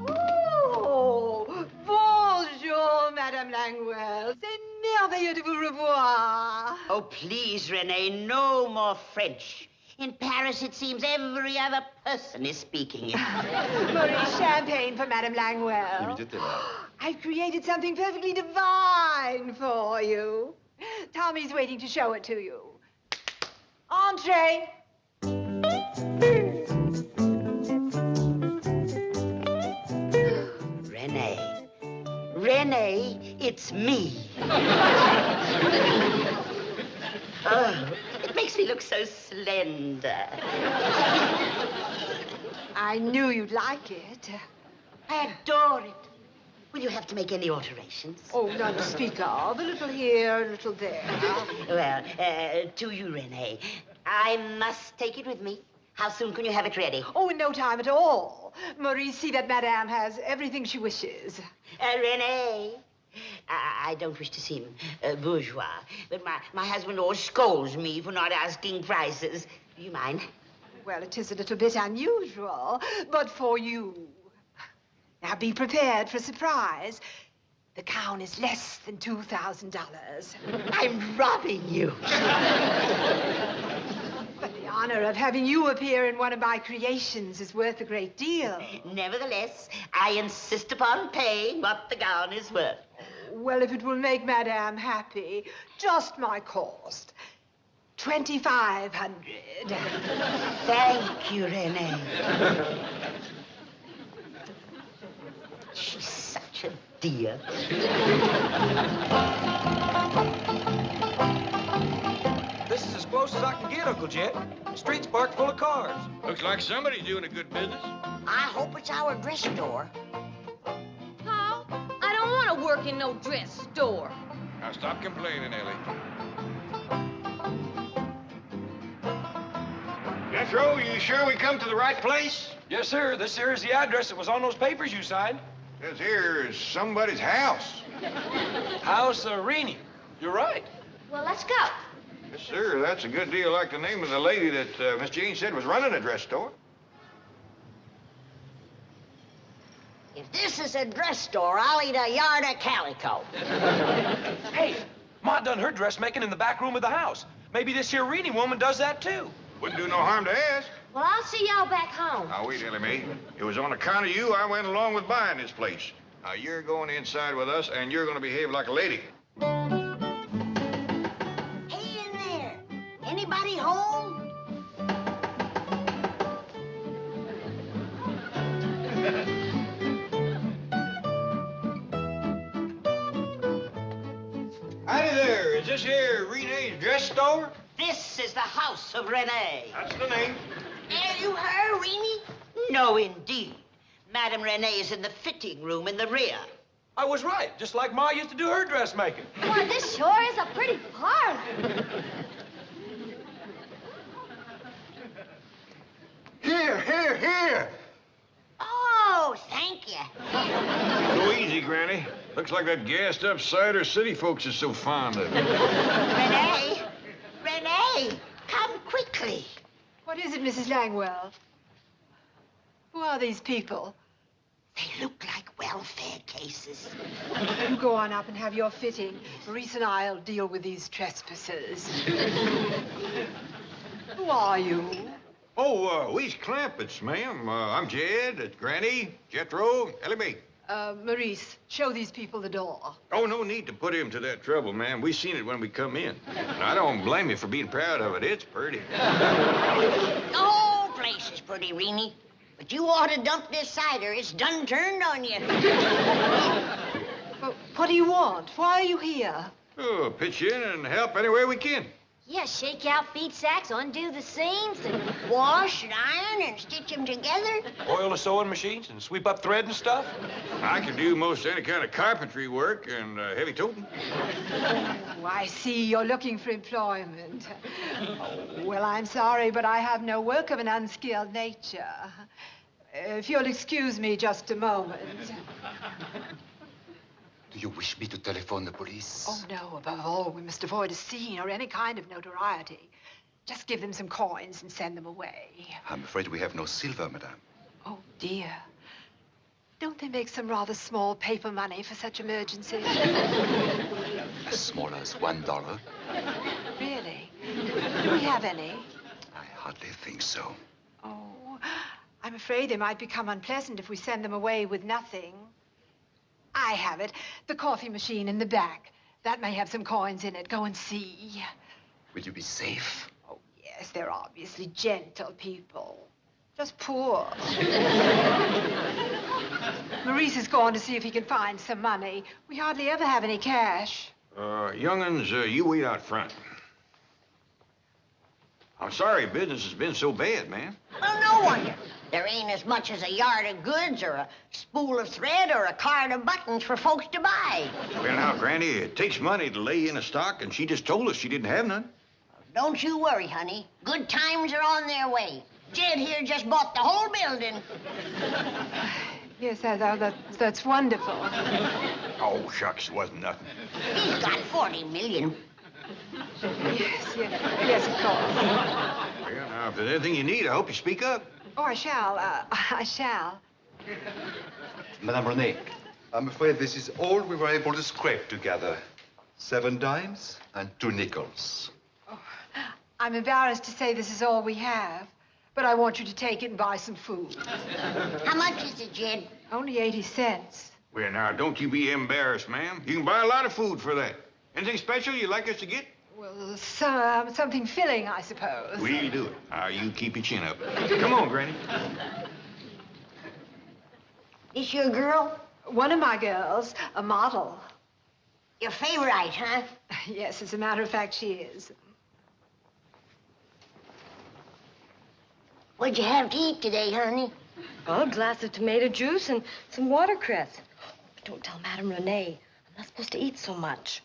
[SPEAKER 17] Oh, bonjour, Madame Langwell. C'est merveilleux de vous revoir.
[SPEAKER 3] Oh, please, Renee, no more French. In Paris, it seems every other person is speaking it.
[SPEAKER 17] Maurice champagne for Madame Langwell.
[SPEAKER 11] Immediately.
[SPEAKER 17] I've created something perfectly divine for you. Tommy's waiting to show it to you. Entree.
[SPEAKER 3] Renee, it's me. Oh, it makes me look so slender.
[SPEAKER 17] I knew you'd like it.
[SPEAKER 3] I adore it. Will you have to make any alterations?
[SPEAKER 17] Oh, none to speak of. A little here, a little there.
[SPEAKER 3] Well, to you, Renee, I must take it with me. How soon can you have it ready?
[SPEAKER 10] Oh, in no time at all. Maurice, see that Madame has everything she wishes.
[SPEAKER 3] Renee, I don't wish to seem bourgeois, but my husband always scolds me for not asking prices. Do you mind?
[SPEAKER 10] Well, it is a little bit unusual, but for you. Now, be prepared for a surprise. The gown is less than $2,000.
[SPEAKER 3] I'm robbing you.
[SPEAKER 10] But the honor of having you appear in one of my creations is worth a great deal.
[SPEAKER 3] Nevertheless, I insist upon paying what the gown is worth.
[SPEAKER 10] Well, if it will make Madame happy, just my cost. $2,500.
[SPEAKER 3] Thank you, Renee. She's such a dear.
[SPEAKER 16] This is as close as I can get, Uncle Jed. The street's parked full of cars.
[SPEAKER 4] Looks like somebody's doing a good business.
[SPEAKER 3] I hope it's our dress store.
[SPEAKER 14] Pa, I don't want to work in no dress store.
[SPEAKER 4] Now stop complaining, Ellie. Jethro, you sure we come to the right place?
[SPEAKER 16] Yes, sir. This here is the address that was on those papers you signed.
[SPEAKER 4] This here is somebody's house.
[SPEAKER 16] House Renee. You're right.
[SPEAKER 18] Well, let's go.
[SPEAKER 4] Yes, sir. That's a good deal like the name of the lady that Miss Jane said was running a dress store.
[SPEAKER 3] If this is a dress store, I'll eat a yard of calico.
[SPEAKER 16] Hey, Ma done her dressmaking in the back room of the house. Maybe this here Renee woman does that, too.
[SPEAKER 4] Wouldn't do no harm to ask.
[SPEAKER 18] Well, I'll see y'all back home.
[SPEAKER 4] Now, wait, Ellie May. It was on account of you I went along with buying this place. Now, you're going inside with us, and you're going to behave like a lady.
[SPEAKER 3] Hey, in there. Anybody home?
[SPEAKER 4] Howdy there. Is this here Renee's dress store?
[SPEAKER 3] This is the house of Renee.
[SPEAKER 4] That's the name.
[SPEAKER 3] Are you her, Renee? No, indeed. Madame Renee is in the fitting room in the rear.
[SPEAKER 16] I was right, just like Ma used to do her dressmaking.
[SPEAKER 18] Boy, this sure is a pretty parlor.
[SPEAKER 21] Here.
[SPEAKER 3] Oh, thank you.
[SPEAKER 4] Go easy, Granny. Looks like that gassed-up cider city folks is so fond of.
[SPEAKER 3] Renee, come quickly.
[SPEAKER 10] What is it, Mrs. Langwell? Who are these people?
[SPEAKER 3] They look like welfare cases.
[SPEAKER 10] You go on up and have your fitting. Maurice and I'll deal with these trespassers. Who are you?
[SPEAKER 4] Oh, we's Clampetts, ma'am. I'm Jed, it's Granny, Jethro, Ellie May.
[SPEAKER 10] Maurice, show these people the door.
[SPEAKER 4] Oh, no need to put him to that trouble, ma'am. We seen it when we come in. And I don't blame you for being proud of it. It's pretty.
[SPEAKER 3] Oh, place is pretty, Renee. But you ought to dump this cider. It's done turned on you.
[SPEAKER 10] Well, what do you want? Why are you here?
[SPEAKER 4] Oh, pitch in and help any way we can.
[SPEAKER 18] Yeah, shake out feed sacks, undo the seams, and
[SPEAKER 3] wash and iron and stitch them together.
[SPEAKER 16] Oil the sewing machines and sweep up thread and stuff.
[SPEAKER 4] I can do most any kind of carpentry work and heavy toting.
[SPEAKER 10] Oh, I see. You're looking for employment. Oh, well, I'm sorry, but I have no work of an unskilled nature. If you'll excuse me just a moment.
[SPEAKER 11] Do you wish me to telephone the police?
[SPEAKER 10] Oh, no. Above all, we must avoid a scene or any kind of notoriety. Just give them some coins and send them away.
[SPEAKER 11] I'm afraid we have no silver, madame.
[SPEAKER 10] Oh, dear. Don't they make some rather small paper money for such emergencies?
[SPEAKER 11] As small as $1.
[SPEAKER 10] Really? Do we have any?
[SPEAKER 11] I hardly think so.
[SPEAKER 10] Oh, I'm afraid they might become unpleasant if we send them away with nothing. I have it. The coffee machine in the back. That may have some coins in it. Go and see.
[SPEAKER 11] Will you be safe?
[SPEAKER 10] Oh, yes, they're obviously gentle people. Just poor. Maurice has gone to see if he can find some money. We hardly ever have any cash.
[SPEAKER 4] Young'uns, you wait out front. I'm sorry business has been so bad, man.
[SPEAKER 3] Well, no wonder. There ain't as much as a yard of goods or a spool of thread or a card of buttons for folks to buy.
[SPEAKER 4] Well, now, Granny, it takes money to lay in a stock, and she just told us she didn't have none.
[SPEAKER 3] Don't you worry, honey. Good times are on their way. Jed here just bought the whole building.
[SPEAKER 10] Yes, that's wonderful.
[SPEAKER 4] Oh, shucks, wasn't nothing.
[SPEAKER 3] He's got 40 million.
[SPEAKER 10] Yes, of course.
[SPEAKER 4] Well, now, if there's anything you need, I hope you speak up.
[SPEAKER 10] Oh, I shall.
[SPEAKER 11] Madame Renee, I'm afraid this is all we were able to scrape together. 7 dimes and 2 nickels.
[SPEAKER 10] I'm embarrassed to say this is all we have, but I want you to take it and buy some food.
[SPEAKER 3] How much is it, Jed?
[SPEAKER 10] Only 80 cents.
[SPEAKER 4] Well, now, don't you be embarrassed, ma'am. You can buy a lot of food for that. Anything special you'd like us to get?
[SPEAKER 10] Well, something filling, I suppose.
[SPEAKER 4] We'll do it. Now, you keep your chin up. Come on, Granny.
[SPEAKER 3] Is your girl?
[SPEAKER 10] One of my girls, a model.
[SPEAKER 3] Your favorite, huh?
[SPEAKER 10] Yes, as a matter of fact, she is.
[SPEAKER 3] What'd you have to eat today, honey?
[SPEAKER 14] Oh, a glass of tomato juice and some watercress. But don't tell Madame Renee. I'm not supposed to eat so much.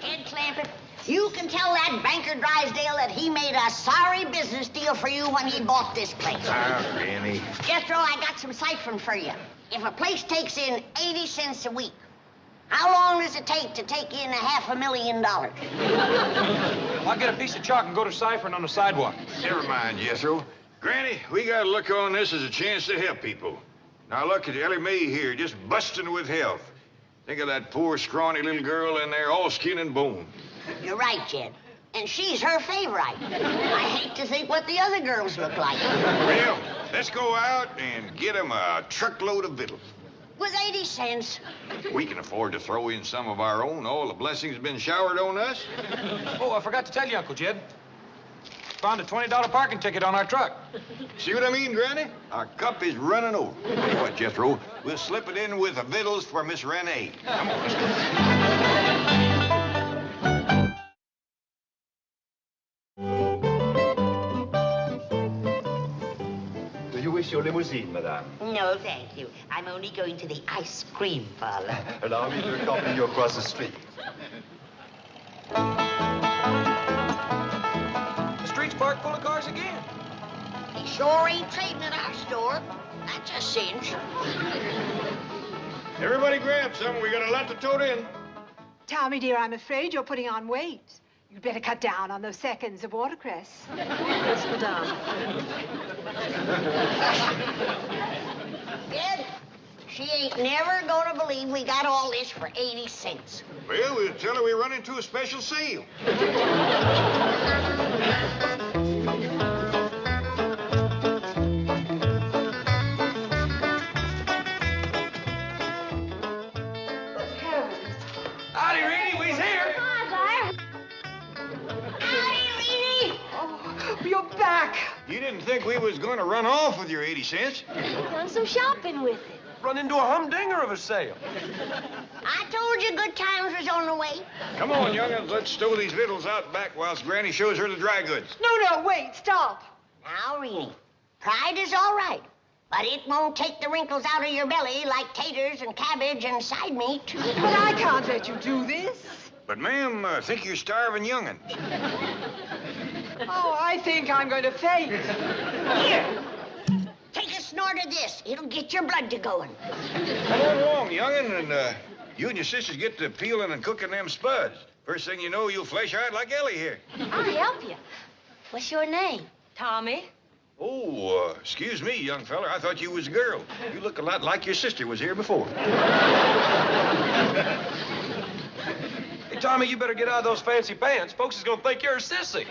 [SPEAKER 3] Ed Clampett, you can tell that banker Drysdale that he made a sorry business deal for you when he bought this place.
[SPEAKER 4] Ah, Granny.
[SPEAKER 3] Jethro, I got some ciphering for you. If a place takes in 80 cents a week, how long does it take to take in $500,000?
[SPEAKER 16] I'll get a piece of chalk and go to ciphering on the sidewalk.
[SPEAKER 4] Never mind, Jethro. Granny, we gotta look on this as a chance to help people. Now look at Ellie May here, just busting with health. Think of that poor, scrawny little girl in there, all skin and bone.
[SPEAKER 3] You're right, Jed. And she's her favorite. I hate to think what the other girls look like.
[SPEAKER 4] Well, let's go out and get them a truckload of victuals.
[SPEAKER 3] With 80 cents.
[SPEAKER 4] We can afford to throw in some of our own. All the blessings have been showered on us.
[SPEAKER 16] Oh, I forgot to tell you, Uncle Jed. Found a $20 parking ticket on our truck.
[SPEAKER 4] See what I mean, Granny? Our cup is running over. Tell you what, Jethro, we'll slip it in with the victuals for Miss Renee. Come on, let's go.
[SPEAKER 11] Your limousine, madame.
[SPEAKER 3] No, thank you. I'm only going to the ice cream parlor.
[SPEAKER 11] Allow me to accompany you across the street.
[SPEAKER 16] The street's parked full of cars again.
[SPEAKER 3] He sure ain't trading at our store. That's a cinch.
[SPEAKER 4] Everybody grab some. We got a lot to tote in.
[SPEAKER 10] Tommy, dear, I'm afraid you're putting on weight. You'd better cut down on those seconds of watercress. Yes, madame.
[SPEAKER 3] Ed, she ain't never gonna believe we got all this for 80 cents.
[SPEAKER 4] Well, we'll tell her we run into a special sale.
[SPEAKER 16] Howdy, Reedy, we's here.
[SPEAKER 10] You're back.
[SPEAKER 4] You didn't think we was going to run off with your 80 cents?
[SPEAKER 14] Done some shopping with it.
[SPEAKER 16] Run into a humdinger of a sale.
[SPEAKER 3] I told you good times was on the way.
[SPEAKER 4] Come on, young'uns, let's stow these victuals out back whilst Granny shows her the dry goods.
[SPEAKER 10] No, wait, stop.
[SPEAKER 3] Now, Reenie, pride is all right, but it won't take the wrinkles out of your belly like taters and cabbage and side meat.
[SPEAKER 10] But I can't let you do this.
[SPEAKER 4] But, ma'am, I think you're starving young'uns.
[SPEAKER 10] Oh, I think I'm going to faint.
[SPEAKER 3] Here, take a snort of this. It'll get your blood to going.
[SPEAKER 4] Come on along, young'un, and you and your sisters get to peeling and cooking them spuds. First thing you know, you'll flesh out like Ellie here.
[SPEAKER 14] I'll help you. What's your name? Tommy.
[SPEAKER 4] Oh, excuse me, young fella. I thought you was a girl. You look a lot like your sister was here before.
[SPEAKER 16] Hey, Tommy, you better get out of those fancy pants. Folks is gonna think you're a sissy.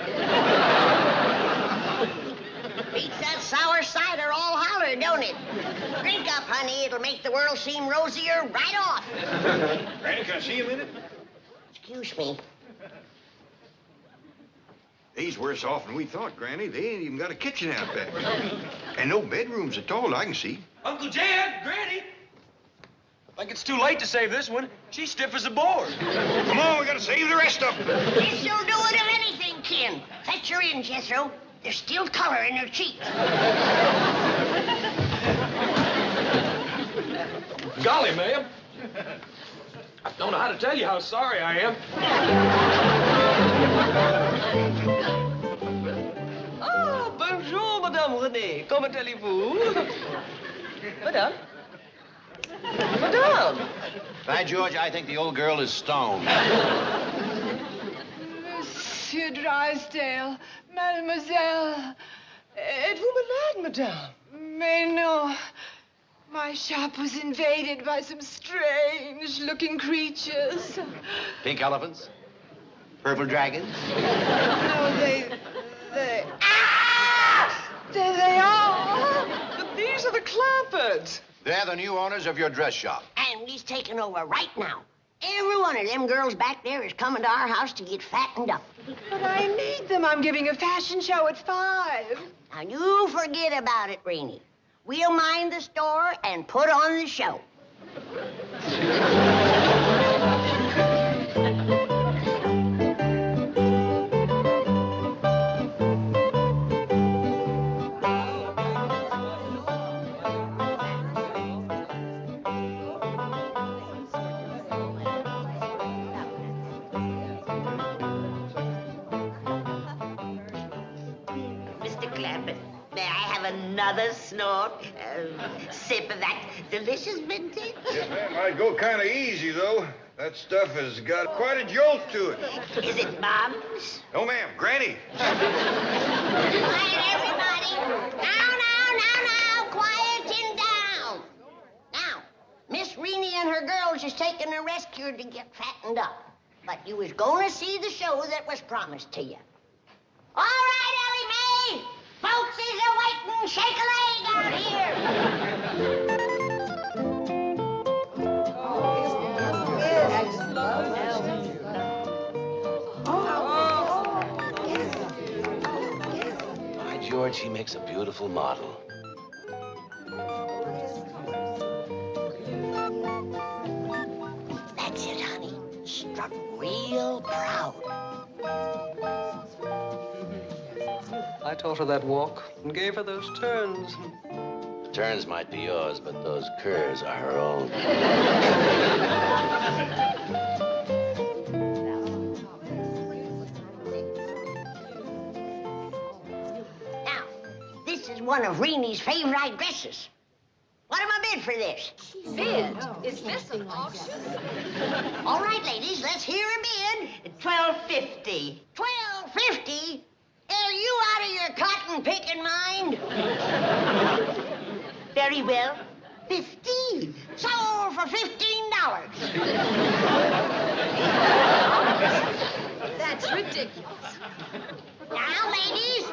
[SPEAKER 3] Beats that sour cider all holler, don't it? Drink up, honey. It'll make the world seem rosier right off.
[SPEAKER 4] Granny, can I see you a minute?
[SPEAKER 3] Excuse me.
[SPEAKER 4] These worse off than we thought, Granny. They ain't even got a kitchen out back. And no bedrooms at all, I can see.
[SPEAKER 16] Uncle Jed, Granny. I think it's too late to save this one. She's stiff as a board.
[SPEAKER 4] Come on, we gotta save the rest of them.
[SPEAKER 3] This'll do it if anything can. Fetch her in, Jethro. There's still color in her cheeks.
[SPEAKER 16] Golly, ma'am. I don't know how to tell you how sorry I am.
[SPEAKER 8] Ah, bonjour, Madame Renée. Comment allez-vous? Madame? Madame!
[SPEAKER 7] By George, I think the old girl is stoned.
[SPEAKER 10] Monsieur Drysdale, mademoiselle.
[SPEAKER 8] Êtes-vous malade, madame?
[SPEAKER 10] Mais non. My shop was invaded by some strange-looking creatures.
[SPEAKER 7] Pink elephants? Purple dragons?
[SPEAKER 10] No, they... Ah! There they are!
[SPEAKER 8] But these are the Clampetts.
[SPEAKER 7] They're the new owners of your dress shop.
[SPEAKER 3] And he's taking over right now. Every one of them girls back there is coming to our house to get fattened up.
[SPEAKER 10] But I need them. I'm giving a fashion show at 5.
[SPEAKER 3] Now, you forget about it, Rainey. We'll mind the store and put on the show.
[SPEAKER 12] Mr. Clampett, may I have another snort? Sip of that delicious vintage?
[SPEAKER 4] Yes, ma'am. I'd go kind of easy, though. That stuff has got quite a jolt to it.
[SPEAKER 12] Is it Mom's?
[SPEAKER 4] No, ma'am. Granny.
[SPEAKER 3] Quiet, everybody. Now. Quieting down. Now, Miss Renee and her girls is taking a rest cure to get fattened up. But you was going to see the show that was promised to you. All right, Ellie May. Folks is a-waiting. Shake a leg out here.
[SPEAKER 7] By George, he makes a beautiful model.
[SPEAKER 3] That's it, honey. Strut real proud.
[SPEAKER 8] I taught her that walk and gave her those turns.
[SPEAKER 7] The turns might be yours, but those curves are her own.
[SPEAKER 3] Now, this is one of Renee's favorite dresses. What am I bid for this?
[SPEAKER 14] Bid? Is this an auction?
[SPEAKER 3] All right, ladies, let's hear a bid.
[SPEAKER 12] $12.50.
[SPEAKER 3] $12.50? Are you out of your cotton picking mind?
[SPEAKER 12] Very well.
[SPEAKER 3] $15. Sold for $15.
[SPEAKER 14] That's ridiculous.
[SPEAKER 3] Now, ladies,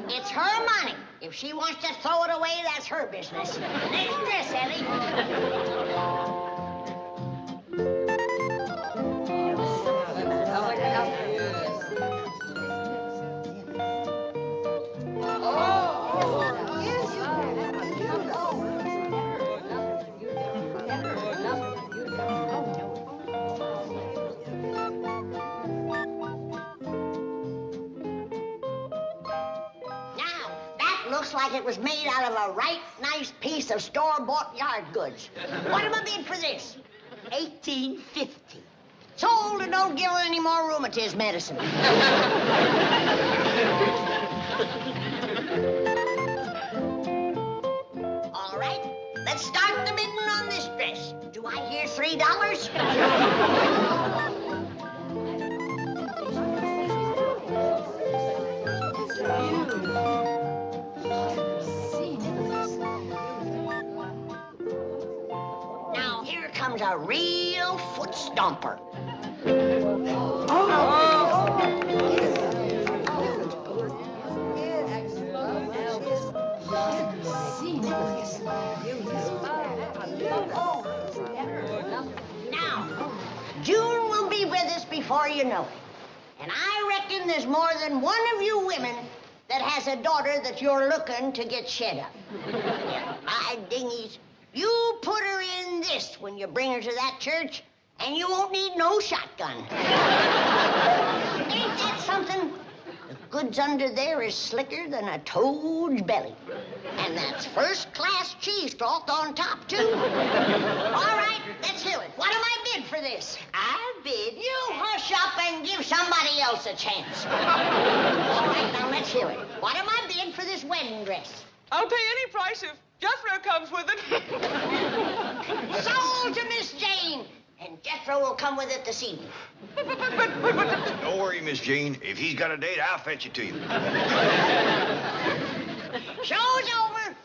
[SPEAKER 3] it's her money. If she wants to throw it away, that's her business. Next dress, Ellie. Looks like it was made out of a right nice piece of store-bought yard goods. What am I bid for this?
[SPEAKER 12] $18.50.
[SPEAKER 3] Sold and don't give her any more rheumatism medicine. All right, let's start the bidding on this dress. Do I hear $3? Comes a real foot stomper. Now, June will be with us before you know it. And I reckon there's more than one of you women that has a daughter that you're looking to get shed up. My dingies. You put her in this when you bring her to that church, and you won't need no shotgun. Ain't that something? The goods under there is slicker than a toad's belly. And that's first-class cheesecloth on top, too. All right, let's hear it. What am I bid for this?
[SPEAKER 12] I bid.
[SPEAKER 3] You hush up and give somebody else a chance. All right, now let's hear it. What am I bid for this wedding dress?
[SPEAKER 8] I'll pay any price if Jethro comes with it.
[SPEAKER 3] Sold to Miss Jane. And Jethro will come with it this evening.
[SPEAKER 4] Don't worry, Miss Jane. If he's got a date, I'll fetch it to you.
[SPEAKER 3] Show's over.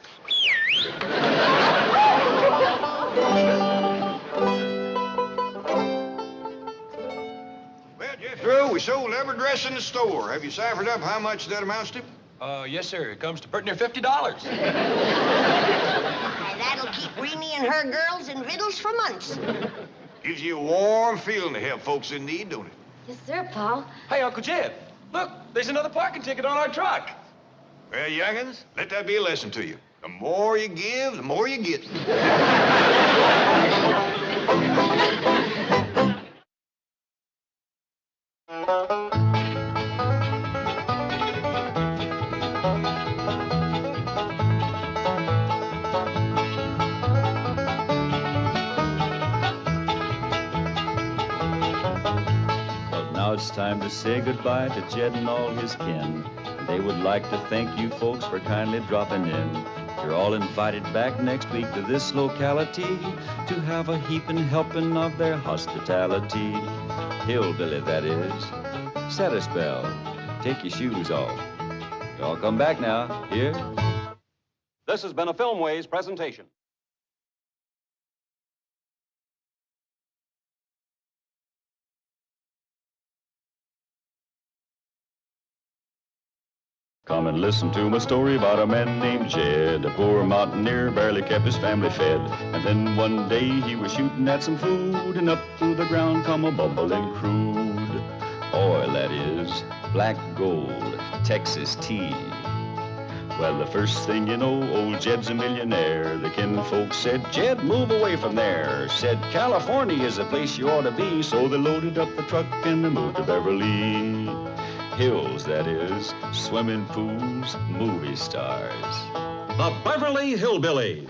[SPEAKER 4] Well, Jethro, we sold every dress in the store. Have you ciphered up how much that amounts to?
[SPEAKER 16] Yes, sir. It comes to pretty near $50.
[SPEAKER 3] Why, that'll keep Reenie and her girls in victuals for months.
[SPEAKER 4] Gives you a warm feeling to help folks in need, don't it?
[SPEAKER 14] Yes, sir, Paul.
[SPEAKER 16] Hey, Uncle Jed, look, there's another parking ticket on our truck.
[SPEAKER 4] Well, young'uns, let that be a lesson to you. The more you give, the more you get.
[SPEAKER 1] Now it's time to say goodbye to Jed and all his kin. They would like to thank you folks for kindly dropping in. You're all invited back next week to this locality to have a heaping helping of their hospitality. Hillbilly, that is. Set a spell. Take your shoes off. Y'all come back now. Here?
[SPEAKER 2] This has been a Filmways presentation.
[SPEAKER 1] Come and listen to my story about a man named Jed. A poor mountaineer, barely kept his family fed. And then one day he was shooting at some food, and up through the ground come a bubbling crude oil, that is, black gold, Texas tea. Well, the first thing you know, old Jed's a millionaire. The kinfolks said, Jed, move away from there. Said, California is the place you ought to be. So they loaded up the truck and they moved to Beverly Hills, that is, swimming pools, movie stars.
[SPEAKER 2] The Beverly Hillbillies.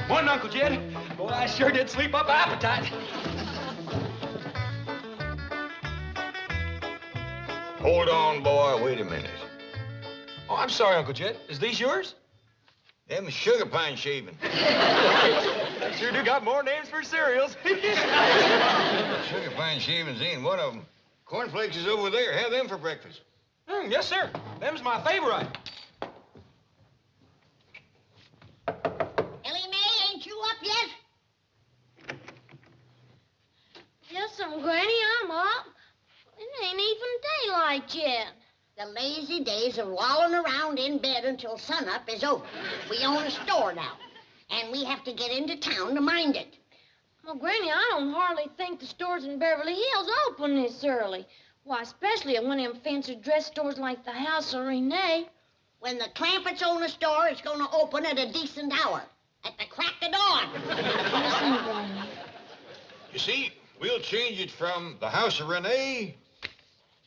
[SPEAKER 16] Morning, Uncle Jed. Boy, I sure did sleep up appetite.
[SPEAKER 4] Hold on, boy. Wait a minute.
[SPEAKER 16] Oh, I'm sorry, Uncle Jed. Is these yours?
[SPEAKER 4] Them sugar pine shaving.
[SPEAKER 16] They sure do got more names for cereals.
[SPEAKER 4] Sugar pine shavings ain't one of them. Cornflakes is over there. Have them for breakfast.
[SPEAKER 16] Yes, sir. Them's my favorite.
[SPEAKER 3] Ellie May, ain't you up yet?
[SPEAKER 14] Yes, Granny, I'm up. It ain't even daylight yet.
[SPEAKER 3] The lazy days of lolling around in bed until sunup is over. We own a store now, and we have to get into town to mind it.
[SPEAKER 14] Well, Granny, I don't hardly think the stores in Beverly Hills open this early. Why, especially at one of them fancy dress stores like the House of Renee.
[SPEAKER 3] When the Clampetts own a store, it's going to open at a decent hour, at the crack of dawn.
[SPEAKER 14] Listen, Granny.
[SPEAKER 4] You see, we'll change it from the House of Renee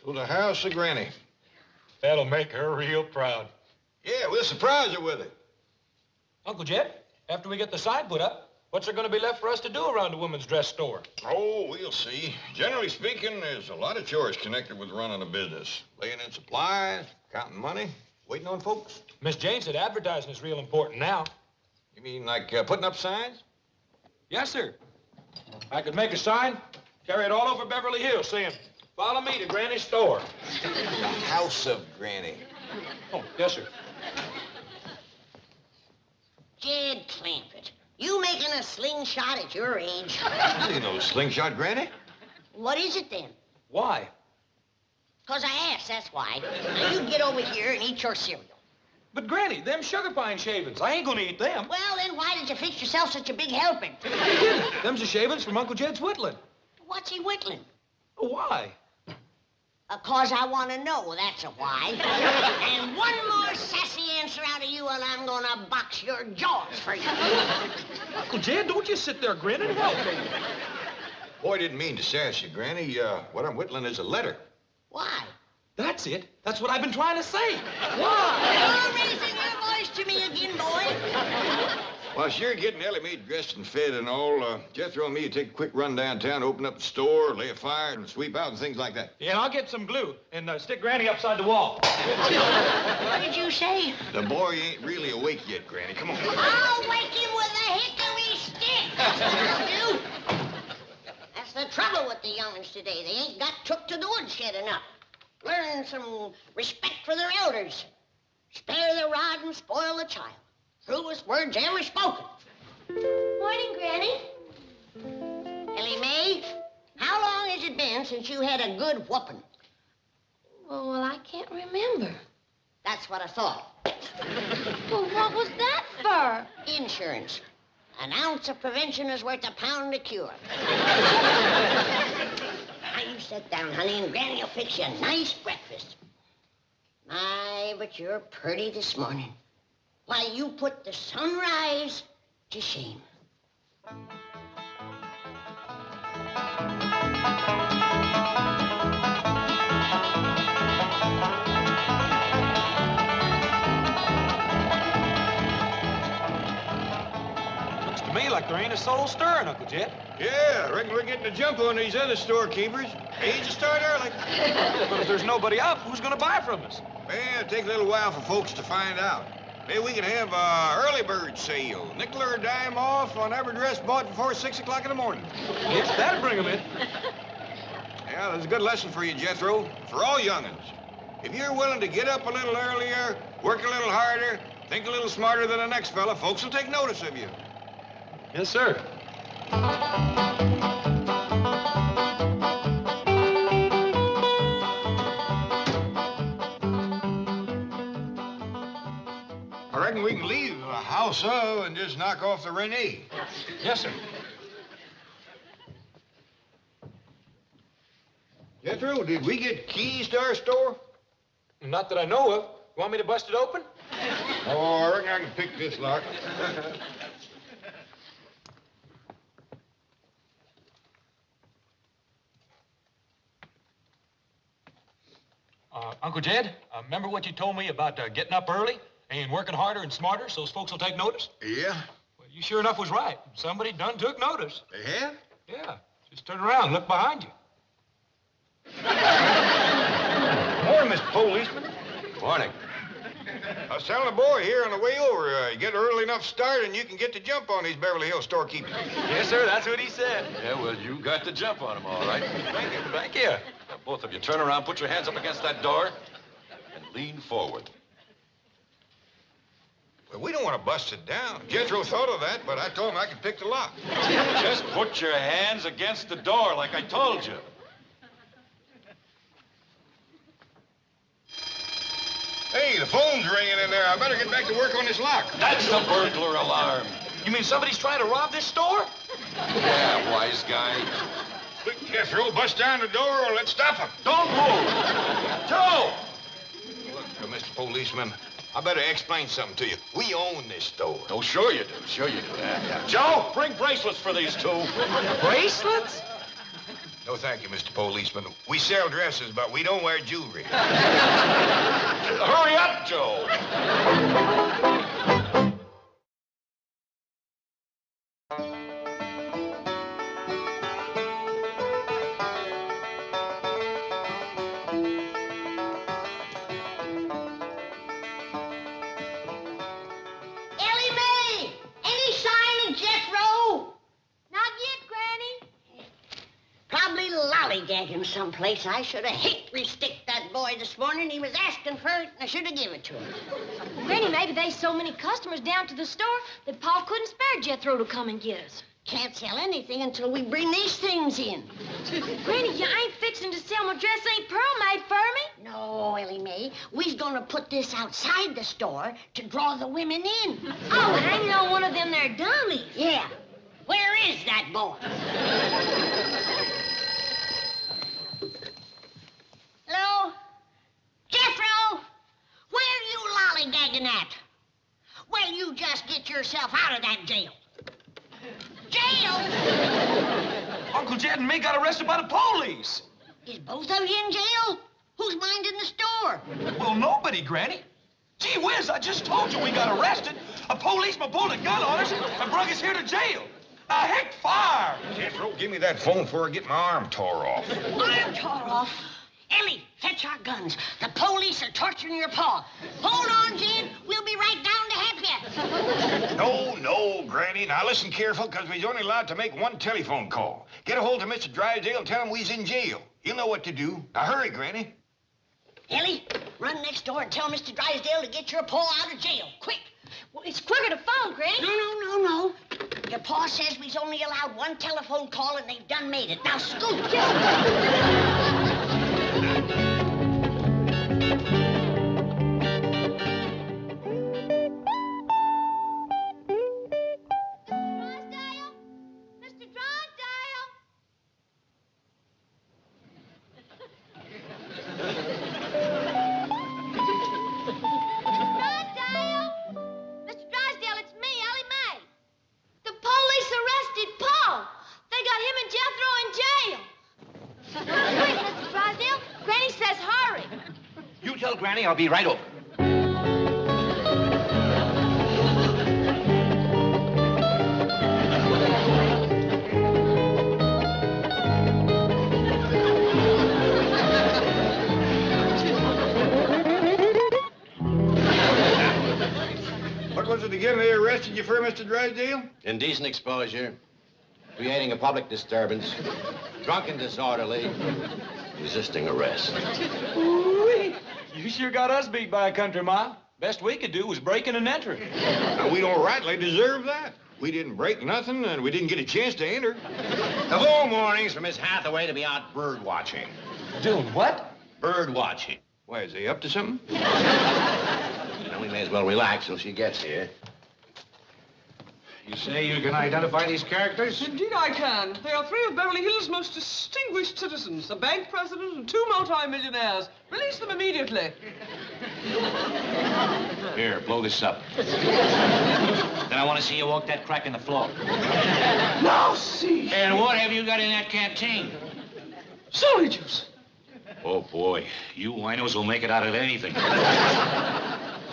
[SPEAKER 4] to the House of Granny.
[SPEAKER 5] That'll make her real proud.
[SPEAKER 4] Yeah, we'll surprise her with it.
[SPEAKER 16] Uncle Jed, after we get the sign put up, what's there going to be left for us to do around the women's dress store?
[SPEAKER 4] Oh, we'll see. Generally speaking, there's a lot of chores connected with running a business. Laying in supplies, counting money, waiting on folks.
[SPEAKER 16] Miss Jane said advertising is real important now.
[SPEAKER 4] You mean like putting up signs?
[SPEAKER 16] Yes, sir. I could make a sign, carry it all over Beverly Hills saying, "Follow me to Granny's store."
[SPEAKER 4] The house of Granny.
[SPEAKER 16] Oh, yes, sir.
[SPEAKER 3] Jed Clampett, you making a slingshot at your age?
[SPEAKER 4] This ain't no slingshot, Granny.
[SPEAKER 3] What is it then?
[SPEAKER 16] Why?
[SPEAKER 3] 'Cause I asked, that's why. Now you get over here and eat your cereal.
[SPEAKER 16] But, Granny, them sugar pine shavings, I ain't gonna eat them.
[SPEAKER 3] Well, then why did you fix yourself such a big helping?
[SPEAKER 16] Them's the shavings from Uncle Jed's whittling.
[SPEAKER 3] What's he whittling?
[SPEAKER 16] Why?
[SPEAKER 3] 'Cause I want to know, that's a why. And one more sassy answer out of you and I'm gonna box your jaws for you.
[SPEAKER 16] Uncle Jed, don't you sit there grinning. Help me.
[SPEAKER 4] Boy, I didn't mean to sass you, Granny. What I'm whittling is a letter.
[SPEAKER 3] Why?
[SPEAKER 16] That's it. That's what I've been trying to say.
[SPEAKER 3] Why? You're raising your voice to me again, boy.
[SPEAKER 4] Well, sure, getting Ellie May dressed and fed and all. Jethro and me take a quick run downtown, open up the store, lay a fire, and sweep out and things like that.
[SPEAKER 16] Yeah, I'll get some glue and stick Granny upside the wall.
[SPEAKER 3] What did you say?
[SPEAKER 4] The boy ain't really awake yet, Granny. Come on.
[SPEAKER 3] I'll wake him with a hickory stick. That's what I'll do. That's the trouble with the young'uns today. They ain't got took to the woodshed enough. Learn some respect for their elders. Spare the rod and spoil the child. Truest words ever spoken.
[SPEAKER 18] Morning, Granny.
[SPEAKER 3] Ellie May, how long has it been since you had a good whooping?
[SPEAKER 18] Well, I can't remember.
[SPEAKER 3] That's what I thought.
[SPEAKER 18] Well, what was that for?
[SPEAKER 3] Insurance. An ounce of prevention is worth a pound of cure. Now, you sit down, honey, and Granny will fix you a nice breakfast. My, but you're pretty this morning. Why, you put the sunrise to shame.
[SPEAKER 16] Looks to me like there ain't a soul stirring, Uncle Jed.
[SPEAKER 4] Yeah, I reckon we're getting a jump on these other storekeepers. Age to start early.
[SPEAKER 16] But if there's nobody up, who's gonna buy from us?
[SPEAKER 4] Well, it'll take a little while for folks to find out. Maybe we can have a early bird sale. Nickel or a dime off on every dress bought before 6 o'clock in the morning.
[SPEAKER 16] Yes, that'll bring them in.
[SPEAKER 4] Yeah, there's a good lesson for you, Jethro, for all young'uns. If you're willing to get up a little earlier, work a little harder, think a little smarter than the next fella, folks will take notice of you.
[SPEAKER 16] Yes, sir.
[SPEAKER 4] I reckon we can leave the house and just knock off the Renee.
[SPEAKER 16] Yes, sir.
[SPEAKER 4] Jethro, did we get keys to our store?
[SPEAKER 16] Not that I know of. You want me to bust it open?
[SPEAKER 4] Oh, I reckon I can pick this lock.
[SPEAKER 16] Uncle Jed, remember what you told me about getting up early and working harder and smarter so those folks will take notice?
[SPEAKER 4] Yeah?
[SPEAKER 16] Well, you sure enough was right. Somebody done took notice.
[SPEAKER 4] They have?
[SPEAKER 16] Yeah. Just turn around and look behind you.
[SPEAKER 4] Morning, Mr. Policeman.
[SPEAKER 9] Morning.
[SPEAKER 4] I was telling the boy here on the way over, you get an early enough start and you can get the jump on these Beverly Hills storekeepers.
[SPEAKER 16] Yes, sir, that's what he said.
[SPEAKER 9] Yeah, well, you got the jump on him, all right.
[SPEAKER 16] Thank you, thank you.
[SPEAKER 9] Now, both of you turn around, put your hands up against that door, and lean forward.
[SPEAKER 4] Well, we don't want to bust it down. Jethro thought of that, but I told him I could pick the lock.
[SPEAKER 9] Just put your hands against the door like I told you.
[SPEAKER 4] Hey, the phone's ringing in there. I better get back to work on this lock.
[SPEAKER 9] That's the burglar alarm.
[SPEAKER 16] You mean somebody's trying to rob this store?
[SPEAKER 9] Yeah, wise guy.
[SPEAKER 4] Quick, Jethro, bust down the door or let's stop him.
[SPEAKER 9] Don't move. Joe!
[SPEAKER 4] Look, Mr. Policeman, I better explain something to you. We own this store.
[SPEAKER 9] Oh, sure you do. Sure you do. Yeah. Joe, bring bracelets for these two.
[SPEAKER 16] Bracelets?
[SPEAKER 4] No, thank you, Mr. Policeman. We sell dresses, but we don't wear jewelry.
[SPEAKER 5] Hurry up, Joe.
[SPEAKER 3] Ellie May! Any sign of Jethro?
[SPEAKER 14] Not yet, Granny.
[SPEAKER 3] Probably lollygagging someplace. I should have hate resticked that boy this morning. He was asking for it, and I should have given it to him.
[SPEAKER 14] Granny, maybe there's so many customers down to the store that Pa couldn't spare Jethro to come and get us.
[SPEAKER 3] Can't sell anything until we bring these things in.
[SPEAKER 14] Granny, you ain't fixing to sell my dress ain't pearl made for me.
[SPEAKER 3] No, Ellie May. We's gonna put this outside the store to draw the women in.
[SPEAKER 14] Oh, hanging on one of them there dummies.
[SPEAKER 3] Yeah. Where is that boy? Hello? Jethro? Where you lollygagging at? Well, you just get yourself out of that jail. Jail?
[SPEAKER 16] Uncle Jed and me got arrested by the police.
[SPEAKER 3] Is both of you in jail? Who's minding the store?
[SPEAKER 16] Well, nobody, Granny. Gee whiz, I just told you we got arrested. A policeman pulled a gun on us and brought us here to jail. Now, heck, fire!
[SPEAKER 4] Jethro, give me that phone before I get my arm tore off.
[SPEAKER 3] Arm tore off? Ellie, fetch our guns. The police are torturing your paw. Hold on, Jed. We'll be right down to help you.
[SPEAKER 4] No, Granny. Now, listen careful, because we's only allowed to make one telephone call. Get a hold of Mr. Drysdale and tell him we's in jail. He'll know what to do. Now, hurry, Granny.
[SPEAKER 3] Ellie, run next door and tell Mr. Drysdale to get your paw out of jail. Quick.
[SPEAKER 14] Well, it's quicker to phone, Granny.
[SPEAKER 3] No. Your paw says we's only allowed one telephone call, and they've done made it. Now, scoot.
[SPEAKER 14] Mr. Drysdale! Mr. Drysdale, it's me, Ellie May. The police arrested Paul. They got him and Jethro in jail. Wait, Mr. Drysdale. Granny says hurry.
[SPEAKER 7] You tell Granny I'll be right over.
[SPEAKER 4] What was it again they arrested you for, Mr. Drysdale?
[SPEAKER 7] Indecent exposure, creating a public disturbance, drunken disorderly, resisting arrest.
[SPEAKER 16] Ooh-wee. You sure got us beat by a country mile. Best we could do was break in and enter.
[SPEAKER 4] Now, we don't rightly deserve that. We didn't break nothing, and we didn't get a chance to enter.
[SPEAKER 7] The whole morning's for Miss Hathaway to be out bird watching.
[SPEAKER 16] Doing what?
[SPEAKER 7] Bird watching.
[SPEAKER 4] Why, is he up to something?
[SPEAKER 7] Well, we may as well relax till she gets here.
[SPEAKER 6] You say you can identify these characters?
[SPEAKER 8] Indeed I can. They are three of Beverly Hills' most distinguished citizens, a bank president and two multi-millionaires. Release them immediately.
[SPEAKER 7] Here, blow this up. Then I want to see you walk that crack in the floor.
[SPEAKER 8] Now see.
[SPEAKER 7] And what have you got in that canteen?
[SPEAKER 8] Celery juice.
[SPEAKER 7] Oh, boy. You winos will make it out of anything.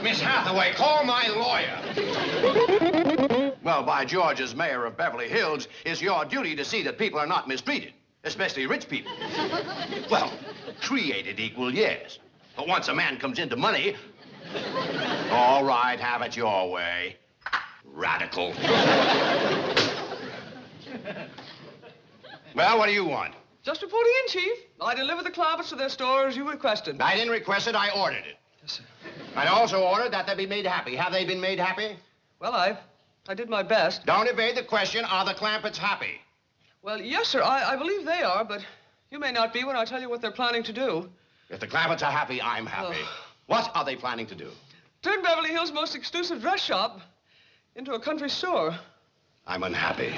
[SPEAKER 7] Miss Hathaway, call my lawyer. Well, by George, as mayor of Beverly Hills, it's your duty to see that people are not mistreated, especially rich people. Well, created equal, yes. But once a man comes into money, all right, have it your way. Radical. Well, what do you want?
[SPEAKER 8] Just reporting in, Chief. I delivered the Clampetts to their store as you requested.
[SPEAKER 7] I didn't request it, I ordered it.
[SPEAKER 8] Yes, sir.
[SPEAKER 7] I also ordered that they be made happy. Have they been made happy?
[SPEAKER 8] Well, I did my best.
[SPEAKER 7] Don't evade the question, are the Clampetts happy?
[SPEAKER 8] Well, yes, sir, I believe they are, but you may not be when I tell you what they're planning to do.
[SPEAKER 7] If the Clampetts are happy, I'm happy. What are they planning to do?
[SPEAKER 8] Turn Beverly Hills' most exclusive dress shop into a country store.
[SPEAKER 7] I'm unhappy.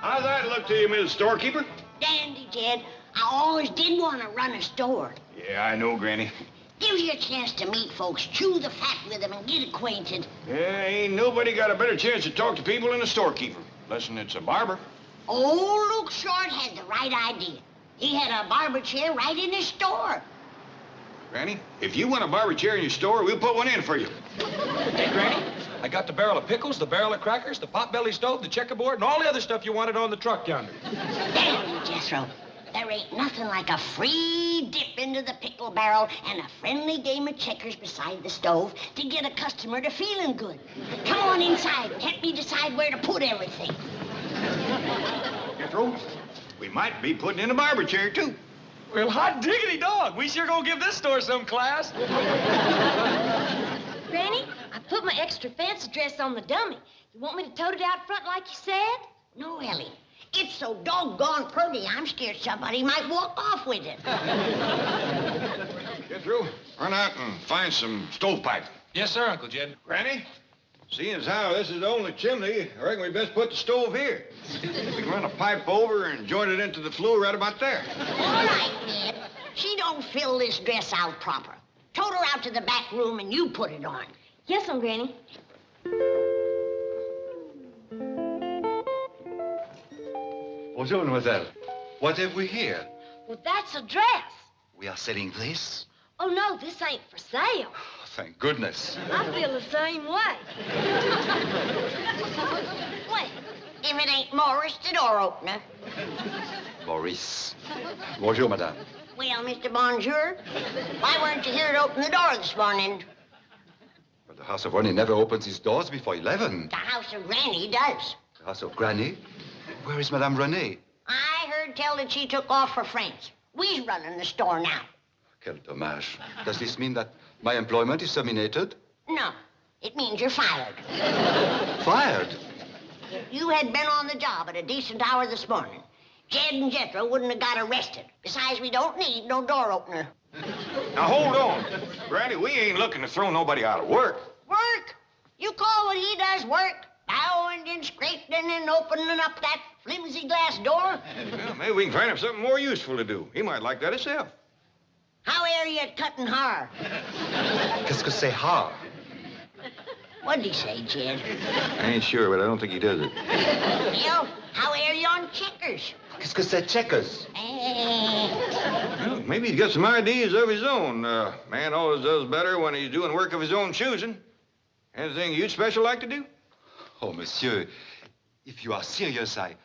[SPEAKER 4] How's that look to you, Miss Storekeeper?
[SPEAKER 3] Dandy, Jed. I always did want to run a store.
[SPEAKER 4] Yeah, I know, Granny.
[SPEAKER 3] Gives you a chance to meet folks, chew the fat with them, and get acquainted.
[SPEAKER 4] Yeah, ain't nobody got a better chance to talk to people than a storekeeper. Listen, it's a barber.
[SPEAKER 3] Old Luke Short had the right idea. He had a barber chair right in his store.
[SPEAKER 4] Granny, if you want a barber chair in your store, we'll put one in for you.
[SPEAKER 16] Hey, Granny, I got the barrel of pickles, the barrel of crackers, the pot-belly stove, the checkerboard, and all the other stuff you wanted on the truck yonder.
[SPEAKER 3] Damn you, Jethro. There ain't nothing like a free dip into the pickle barrel and a friendly game of checkers beside the stove to get a customer to feeling good. Come on inside and help me decide where to put everything.
[SPEAKER 4] Jethro, we might be putting in a barber chair, too.
[SPEAKER 16] Well, hot diggity dog. We sure gonna give this store some class.
[SPEAKER 18] Granny, I put my extra fancy dress on the dummy. You want me to tote it out front like you said?
[SPEAKER 3] No, Ellie. It's so doggone pretty, I'm scared somebody might walk off with it.
[SPEAKER 4] Jethro, run out and find some stovepipe.
[SPEAKER 16] Yes, sir, Uncle Jed.
[SPEAKER 4] Granny, seeing as how this is the only chimney, I reckon we best put the stove here. We can run a pipe over and join it into the flue right about there.
[SPEAKER 3] All right, Ned. She don't fill this dress out proper. Tote her out to the back room and you put it on.
[SPEAKER 18] Yes, Granny.
[SPEAKER 11] Bonjour, mademoiselle. What have we here?
[SPEAKER 18] Well, that's a dress.
[SPEAKER 11] We are selling this?
[SPEAKER 18] Oh, no, this ain't for sale.
[SPEAKER 11] Oh, thank goodness.
[SPEAKER 18] I feel the same way.
[SPEAKER 3] Wait, if it ain't Morris, the door opener.
[SPEAKER 11] Maurice. Bonjour, madame.
[SPEAKER 3] Well, Mr. Bonjour, why weren't you here to open the door this morning?
[SPEAKER 11] But the house of Ronnie never opens its doors before 11.
[SPEAKER 3] The house of Granny does.
[SPEAKER 11] The house of Granny? Where is Madame Renee?
[SPEAKER 3] I heard tell that she took off for France. We's running the store now.
[SPEAKER 11] Quel dommage. Does this mean that my employment is terminated?
[SPEAKER 3] No, it means you're fired.
[SPEAKER 11] Fired?
[SPEAKER 3] If you had been on the job at a decent hour this morning, Jed and Jethro wouldn't have got arrested. Besides, we don't need no door opener.
[SPEAKER 4] Now, hold on. Granny, we ain't looking to throw nobody out of work.
[SPEAKER 3] Work? You call what he does work? Bowing and scraping and opening up that flimsy glass door?
[SPEAKER 4] Well, maybe we can find him something more useful to do. He might like that himself.
[SPEAKER 3] How are you at cutting hair?
[SPEAKER 11] Qu'est-ce que c'est hard?
[SPEAKER 3] What'd he say, Jed?
[SPEAKER 4] I ain't sure, but I don't think he does it.
[SPEAKER 3] Well, how are you on checkers?
[SPEAKER 11] Qu'est-ce que c'est checkers?
[SPEAKER 4] Well, maybe he's got some ideas of his own. Man always does better when he's doing work of his own choosing. Anything you'd special like to do?
[SPEAKER 11] Oh, monsieur, if you are serious, I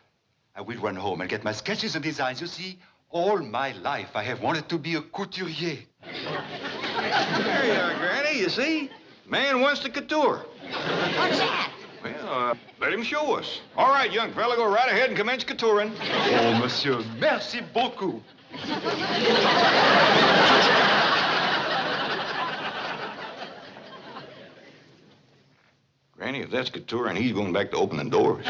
[SPEAKER 11] will run home and get my sketches and designs. You see, all my life I have wanted to be a couturier.
[SPEAKER 4] There you are, Granny, you see? Man wants to couture.
[SPEAKER 3] What's that?
[SPEAKER 4] Well, let him show us. All right, young fella, go right ahead and commence coutouring.
[SPEAKER 11] Oh, monsieur, merci beaucoup.
[SPEAKER 4] Granny, if that's couturing, he's going back to opening doors.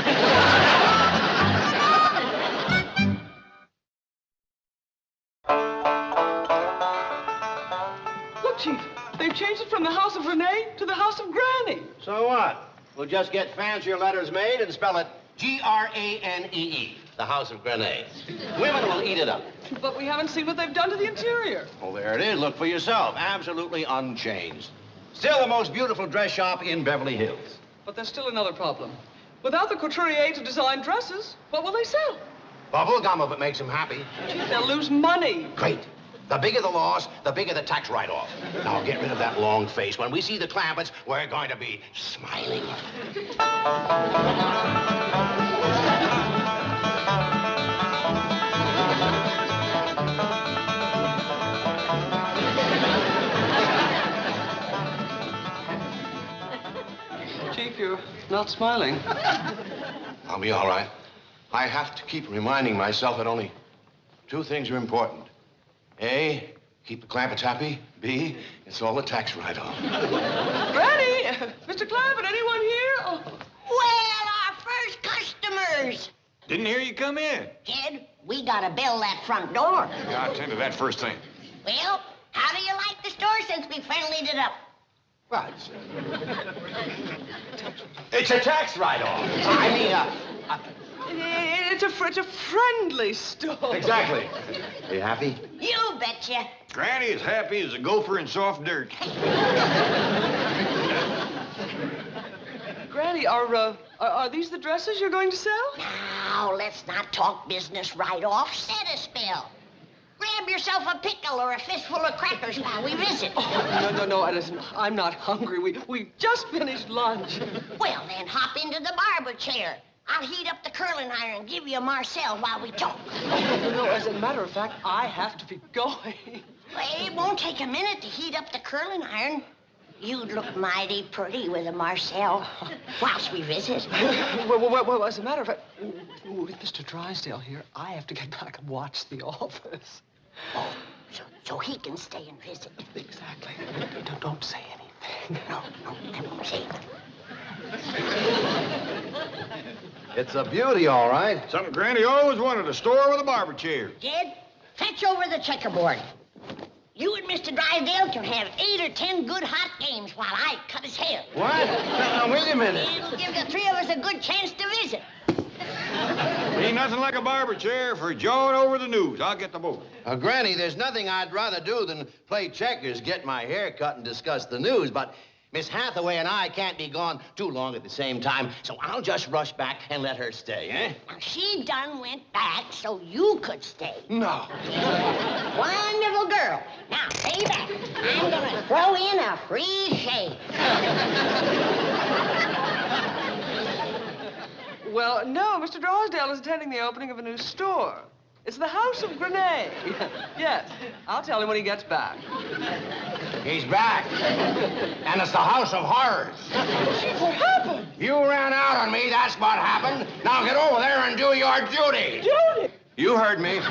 [SPEAKER 8] Look, Chief, they've changed it from the house of Renee to the house of Granny.
[SPEAKER 7] So what? We'll just get fancier letters made and spell it Granee, the house of Granny. Women will eat it up.
[SPEAKER 8] But we haven't seen what they've done to the interior.
[SPEAKER 7] Oh, there it is. Look for yourself. Absolutely unchanged. Still the most beautiful dress shop in Beverly Hills.
[SPEAKER 8] But there's still another problem. Without the couturier to design dresses, what will they sell?
[SPEAKER 7] Bubble gum if it makes them happy.
[SPEAKER 8] Chief, they'll lose money.
[SPEAKER 7] Great. The bigger the loss, the bigger the tax write-off. Now get rid of that long face. When we see the Clampetts, we're going to be smiling.
[SPEAKER 8] Chief, you're not smiling.
[SPEAKER 7] I'll be all right. I have to keep reminding myself that only two things are important. A, keep the Clampetts happy. B, it's all a tax write-off.
[SPEAKER 8] Granny! Mr. Clampett, anyone here? Oh.
[SPEAKER 3] Well, our first customers.
[SPEAKER 4] Didn't hear you come in.
[SPEAKER 3] Jed, we gotta bell that front door.
[SPEAKER 4] Yeah, I'll attend to that first thing.
[SPEAKER 3] Well, how do you like the store since we friendlied it up?
[SPEAKER 7] Well, it's a tax write-off. I mean,
[SPEAKER 8] It's a friendly store.
[SPEAKER 13] Exactly. Are you happy?
[SPEAKER 3] You betcha.
[SPEAKER 4] Granny is happy as a gopher in soft dirt.
[SPEAKER 8] Granny, are these the dresses you're going to sell?
[SPEAKER 3] Now, let's not talk business right off. Set a spell. Grab yourself a pickle or a fistful of crackers while we visit.
[SPEAKER 8] Oh, no, Edison. I'm not hungry. We just finished lunch.
[SPEAKER 3] Well, then hop into the barber chair. I'll heat up the curling iron and give you a Marcel while we talk.
[SPEAKER 8] No, as a matter of fact, I have to be going.
[SPEAKER 3] Well, it won't take a minute to heat up the curling iron. You'd look mighty pretty with a Marcel whilst we visit.
[SPEAKER 8] Well, as a matter of fact, with Mr. Drysdale here, I have to get back and watch The Office.
[SPEAKER 3] Oh, so he can stay and visit.
[SPEAKER 8] Exactly. Don't say anything.
[SPEAKER 3] No, I won't say it.
[SPEAKER 13] It's a beauty, all right.
[SPEAKER 4] Something Granny always wanted, a store with a barber chair.
[SPEAKER 3] Jed, fetch over the checkerboard. You and Mr. Drysdale can have 8 or 10 good hot games while I cut his hair.
[SPEAKER 13] What? Now, wait a minute.
[SPEAKER 3] It'll give the three of us a good chance to visit.
[SPEAKER 4] Ain't nothing like a barber chair for jawing over the news. I'll get the boat.
[SPEAKER 7] Granny, there's nothing I'd rather do than play checkers, get my hair cut, and discuss the news, but Miss Hathaway and I can't be gone too long at the same time, so I'll just rush back and let her stay, eh?
[SPEAKER 3] Now, she done went back so you could stay.
[SPEAKER 7] No.
[SPEAKER 3] Wonderful girl. Now, stay back. I'm gonna throw in a free shave.
[SPEAKER 8] Well, no, Mr. Drysdale is attending the opening of a new store. It's the House of Grenade. Yes, I'll tell him when he gets back.
[SPEAKER 7] He's back. And it's the House of Horrors.
[SPEAKER 8] What happened?
[SPEAKER 7] You ran out on me, that's what happened. Now get over there and do your duty.
[SPEAKER 8] Duty?
[SPEAKER 7] You heard me.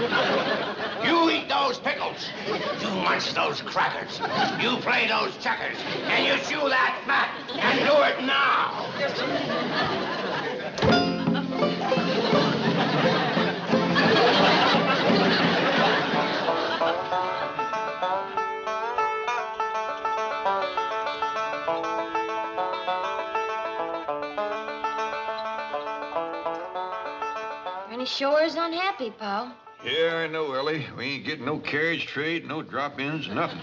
[SPEAKER 7] You eat those pickles. You munch those crackers. You play those checkers. And you chew that fat. And do it now.
[SPEAKER 18] Granny sure is unhappy, Pa.
[SPEAKER 4] Yeah, I know, Ellie. We ain't getting no carriage trade, no drop-ins, nothing.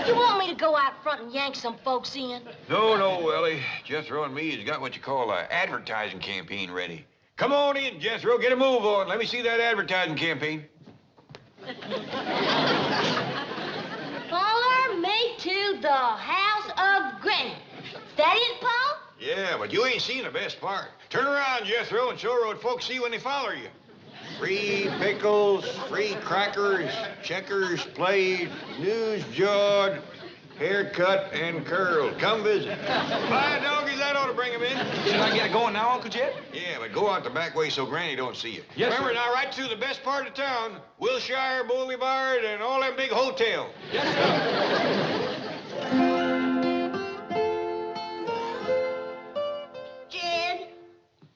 [SPEAKER 18] You want me to go out front and yank some folks in?
[SPEAKER 4] No, Ellie. Jethro and me has got what you call an advertising campaign ready. Come on in, Jethro. Get a move on. Let me see that advertising campaign.
[SPEAKER 18] Follow me to the House of Granny. That it, Pa?
[SPEAKER 4] Yeah, but you ain't seen the best part. Turn around, Jethro, and show her what folks see when they follow you. Free pickles, free crackers, checkers played, news jawed, haircut and curled. Come visit. Bye, doggies. That ought to bring him in.
[SPEAKER 16] Should I get going now, Uncle Jed?
[SPEAKER 4] Yeah, but go out the back way so Granny don't see you.
[SPEAKER 16] Yes,
[SPEAKER 4] Remember,
[SPEAKER 16] sir.
[SPEAKER 4] now, right through the best part of town, Wilshire Boulevard and all them big hotels.
[SPEAKER 16] Yes, sir.
[SPEAKER 3] Jed,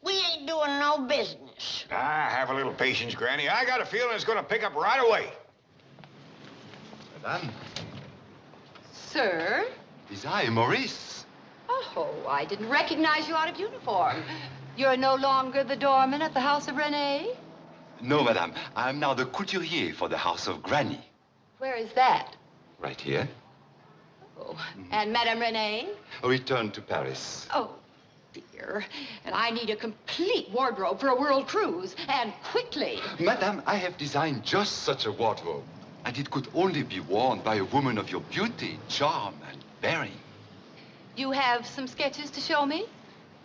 [SPEAKER 3] we ain't doing no business.
[SPEAKER 4] Ah, have a little patience, Granny. I got a feeling it's going to pick up right away.
[SPEAKER 11] Madame,
[SPEAKER 10] Sir?
[SPEAKER 11] it is I, Maurice.
[SPEAKER 10] Oh, I didn't recognize you out of uniform. You're no longer the doorman at the House of Renee?
[SPEAKER 11] No, madame. I am now the couturier for the House of Granny.
[SPEAKER 10] Where is that?
[SPEAKER 11] Right here.
[SPEAKER 10] Oh, and Madame Renee?
[SPEAKER 11] Return to Paris.
[SPEAKER 10] Oh, dear. And I need a complete wardrobe for a world cruise, and quickly.
[SPEAKER 11] Madame, I have designed just such a wardrobe. And it could only be worn by a woman of your beauty, charm, and bearing.
[SPEAKER 10] You have some sketches to show me?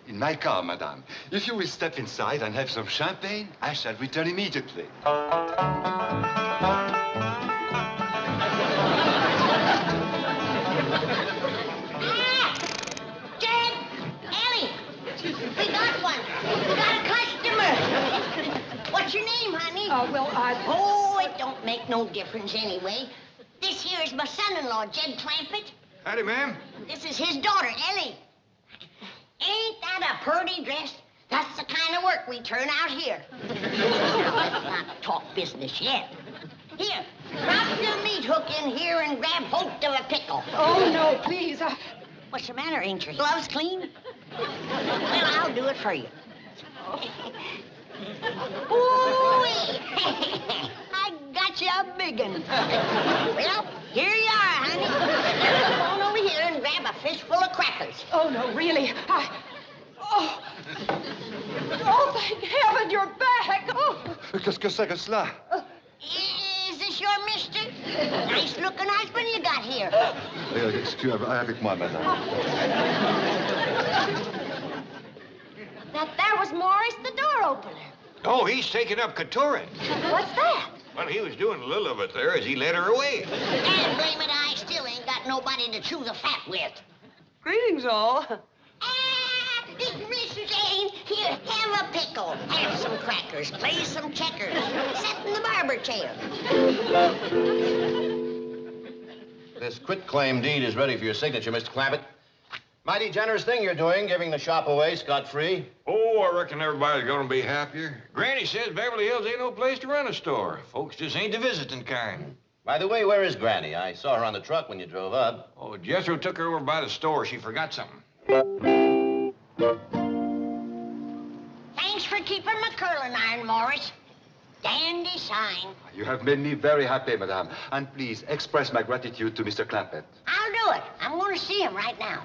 [SPEAKER 11] In my car, madame. If you will step inside and have some champagne, I shall return immediately.
[SPEAKER 3] Jed! Ellie! We got one. We got a customer. What's your name, honey? Oh, it don't make no difference anyway. This here is my son-in-law, Jed Clampett.
[SPEAKER 4] Howdy, ma'am.
[SPEAKER 3] This is his daughter, Ellie. Ain't that a pretty dress? That's the kind of work we turn out here. Let's not talk business yet. Here, drop your meat hook in here and grab hold of a pickle.
[SPEAKER 10] Oh, no, please.
[SPEAKER 3] What's the matter? Ain't your gloves clean? Well, I'll do it for you. Ooh-wee. I got you a big one. Well, here you are, honey. Come on over here and grab a fistful of crackers.
[SPEAKER 10] Oh, no, really. Oh, thank heaven you're back. Oh.
[SPEAKER 11] Qu'est-ce que c'est que cela?
[SPEAKER 3] Is this your mister? Nice looking husband you got here.
[SPEAKER 11] Excusez, avec moi, madame.
[SPEAKER 14] That was Morris, the door opener.
[SPEAKER 4] Oh, he's taking up Couturin.
[SPEAKER 14] What's that?
[SPEAKER 4] Well, he was doing a little of it there as he led her away.
[SPEAKER 3] And blame it, I still ain't got nobody to chew the fat with.
[SPEAKER 8] Greetings, all.
[SPEAKER 3] It's Mrs. Jane. Here, have a pickle. Have some crackers. Play some checkers. Sit in the barber chair.
[SPEAKER 7] This quitclaim deed is ready for your signature, Mr. Clampett. Mighty generous thing you're doing, giving the shop away scot-free.
[SPEAKER 4] Oh, I reckon everybody's gonna be happier. Granny says Beverly Hills ain't no place to run a store. Folks just ain't the visiting kind.
[SPEAKER 7] By the way, where is Granny? I saw her on the truck when you drove up.
[SPEAKER 4] Oh, Jethro took her over by the store. She forgot something.
[SPEAKER 3] Thanks for keeping my curling iron, Morris. Dandy sign.
[SPEAKER 11] You have made me very happy, madame. And please express my gratitude to Mr. Clampett.
[SPEAKER 3] I'll do it. I'm going to see him right now.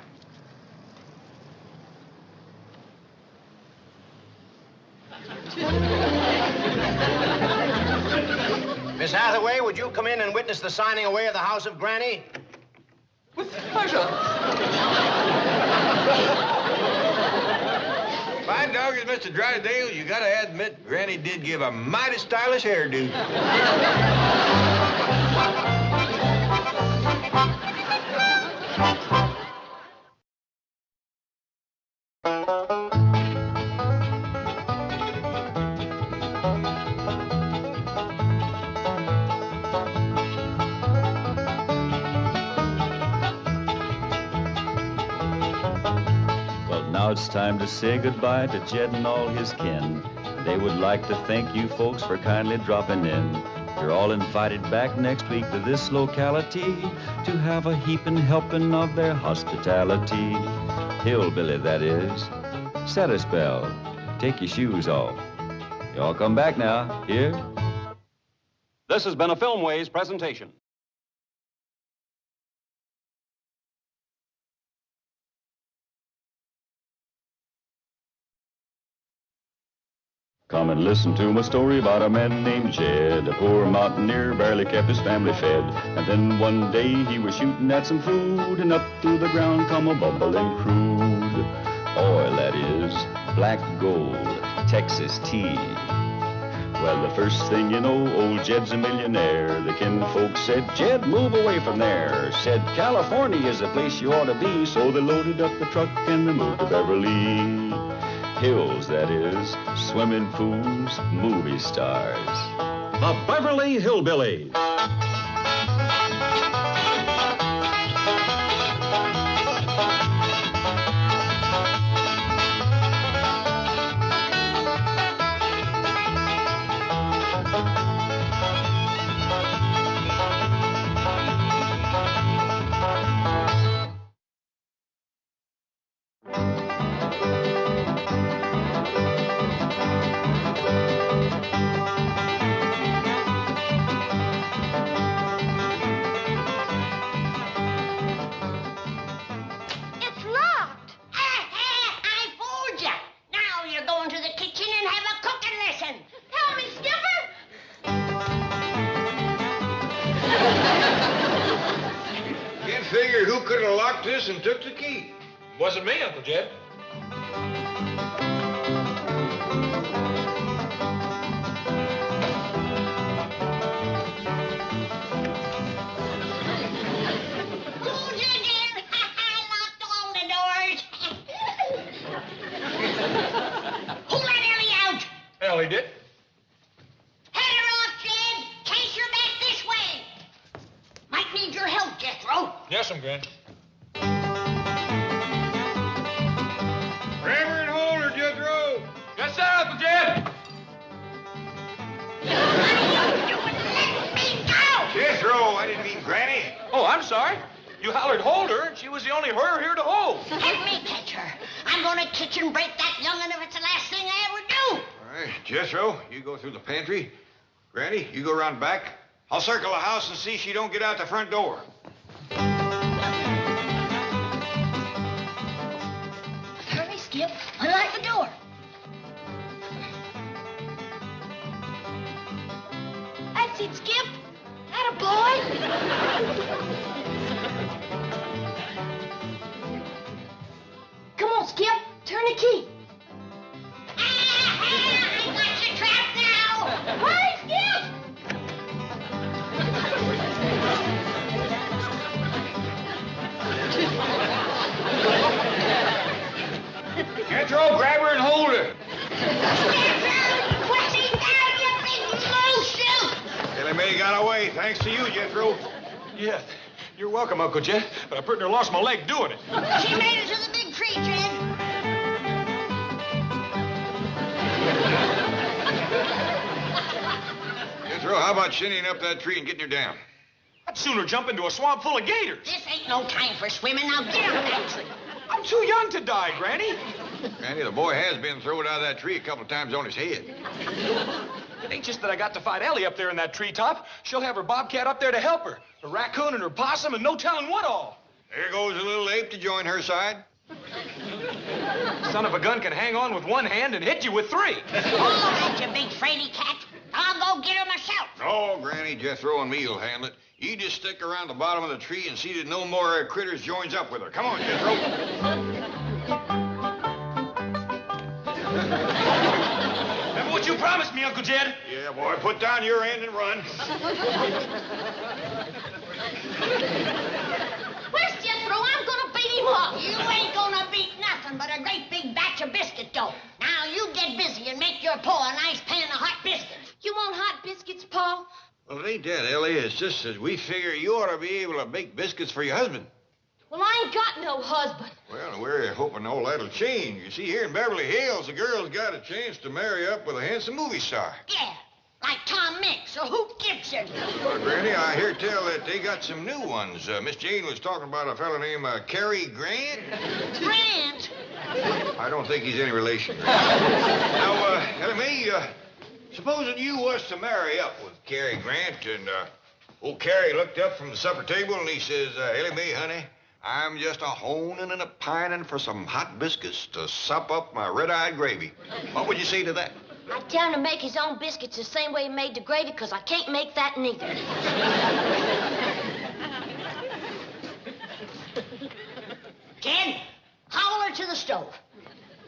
[SPEAKER 7] Miss Hathaway, would you come in and witness the signing away of the house of Granny?
[SPEAKER 8] With pleasure.
[SPEAKER 4] Fine dog is Mr. Drysdale. You gotta admit, Granny did give a mighty stylish hairdo.
[SPEAKER 1] Now it's time to say goodbye to Jed and all his kin. They would like to thank you folks for kindly dropping in. You're all invited back next week to this locality to have a heaping helping of their hospitality. Hillbilly, that is. Set a spell. Take your shoes off. Y'all come back now. Here?
[SPEAKER 2] This has been a Filmways presentation.
[SPEAKER 1] Come and listen to my story about a man named Jed. A poor mountaineer barely kept his family fed. And then one day he was shooting at some food, and up through the ground come a bubbling crude oil, that is, black gold, Texas tea. Well, the first thing you know, old Jed's a millionaire. The kinfolk said, Jed, move away from there. Said, California is the place you ought to be. So they loaded up the truck and they moved to Beverly Hills, that is, swimming pools, movie stars.
[SPEAKER 2] The Beverly Hillbillies.
[SPEAKER 4] Who could have locked this and took the key?
[SPEAKER 5] Wasn't me, Uncle Jed.
[SPEAKER 3] Who's in there? I locked all the doors. Who let Ellie out?
[SPEAKER 5] Ellie did.
[SPEAKER 3] Head her off, Jed. Chase her back this way. Might need your help, Jethro.
[SPEAKER 5] Yes, Granny.
[SPEAKER 4] Grab her and hold her, Jethro.
[SPEAKER 5] Yes, sir, Uncle Jed.
[SPEAKER 4] Jethro, I didn't mean Granny.
[SPEAKER 5] Oh, I'm sorry. You hollered hold her, and she was the only her here to hold.
[SPEAKER 3] Let me catch her. I'm going to kitchen break that young'un if it's the last thing I ever do.
[SPEAKER 4] Hey, Jethro, you go through the pantry. Granny, you go around back. I'll circle the house and see she don't get out the front door.
[SPEAKER 18] Hurry, Skip. Unlock the door. That's it, Skip. Attaboy. Come on, Skip. Turn the key.
[SPEAKER 3] I got you trapped now.
[SPEAKER 18] Hurry, Skip.
[SPEAKER 4] Jethro, grab her and hold her.
[SPEAKER 3] Push him down, you big loose.
[SPEAKER 4] Ellie May got away, thanks to you, Jethro.
[SPEAKER 5] Yeah, you're welcome, Uncle Jed. But I pretty near lost my leg doing it.
[SPEAKER 3] She made it to the big tree, Jed.
[SPEAKER 4] Jethro, how about shinnying up that tree and getting her down?
[SPEAKER 5] I'd sooner jump into a swamp full of gators.
[SPEAKER 3] This ain't no time for swimming. Now get up that tree.
[SPEAKER 5] I'm too young to die, Granny.
[SPEAKER 4] Granny, the boy has been thrown out of that tree a couple of times on his head.
[SPEAKER 5] It ain't just that I got to fight Ellie up there in that treetop. She'll have her bobcat up there to help her. Her raccoon and her possum and no telling what all.
[SPEAKER 4] There goes a little ape to join her side.
[SPEAKER 5] Son of a gun can hang on with one hand and hit you with three.
[SPEAKER 3] All right, you big fraidy cat. I'll go get her myself.
[SPEAKER 4] No, Granny, Jethro and me will handle it. You just stick around the bottom of the tree and see that no more critters joins up with her. Come on, Jethro.
[SPEAKER 5] Remember what you promised me, Uncle Jed?
[SPEAKER 4] Yeah, boy, put down your end and run.
[SPEAKER 3] Where's Jethro? I'm gonna beat him up. You ain't gonna beat nothing but a great big batch of biscuit dough. Now you get busy and make your pa a nice pan of hot biscuits.
[SPEAKER 14] You want hot biscuits, Pa?
[SPEAKER 4] Well, it ain't that, Ellie. It's just that we figure you ought to be able to bake biscuits for your husband.
[SPEAKER 14] Well, I ain't got no husband.
[SPEAKER 4] Well, we're hoping all that'll change. You see, here in Beverly Hills, the girl's got a chance to marry up with a handsome movie star.
[SPEAKER 3] Yeah, like Tom Mix or Hoot Gibson.
[SPEAKER 4] Well, Granny, I hear tell that they got some new ones. Miss Jane was talking about a fella named Cary Grant.
[SPEAKER 3] Grant?
[SPEAKER 4] I don't think he's any relation. Now, Ellie May, supposing you was to marry up with Cary Grant, and old Cary looked up from the supper table and he says, Ellie May, honey, I'm just a-honing and a-pining for some hot biscuits to sop up my red-eyed gravy. What would you say to that?
[SPEAKER 14] I'd tell him to make his own biscuits the same way he made the gravy, because I can't make that neither.
[SPEAKER 3] Ken, haul her to the stove.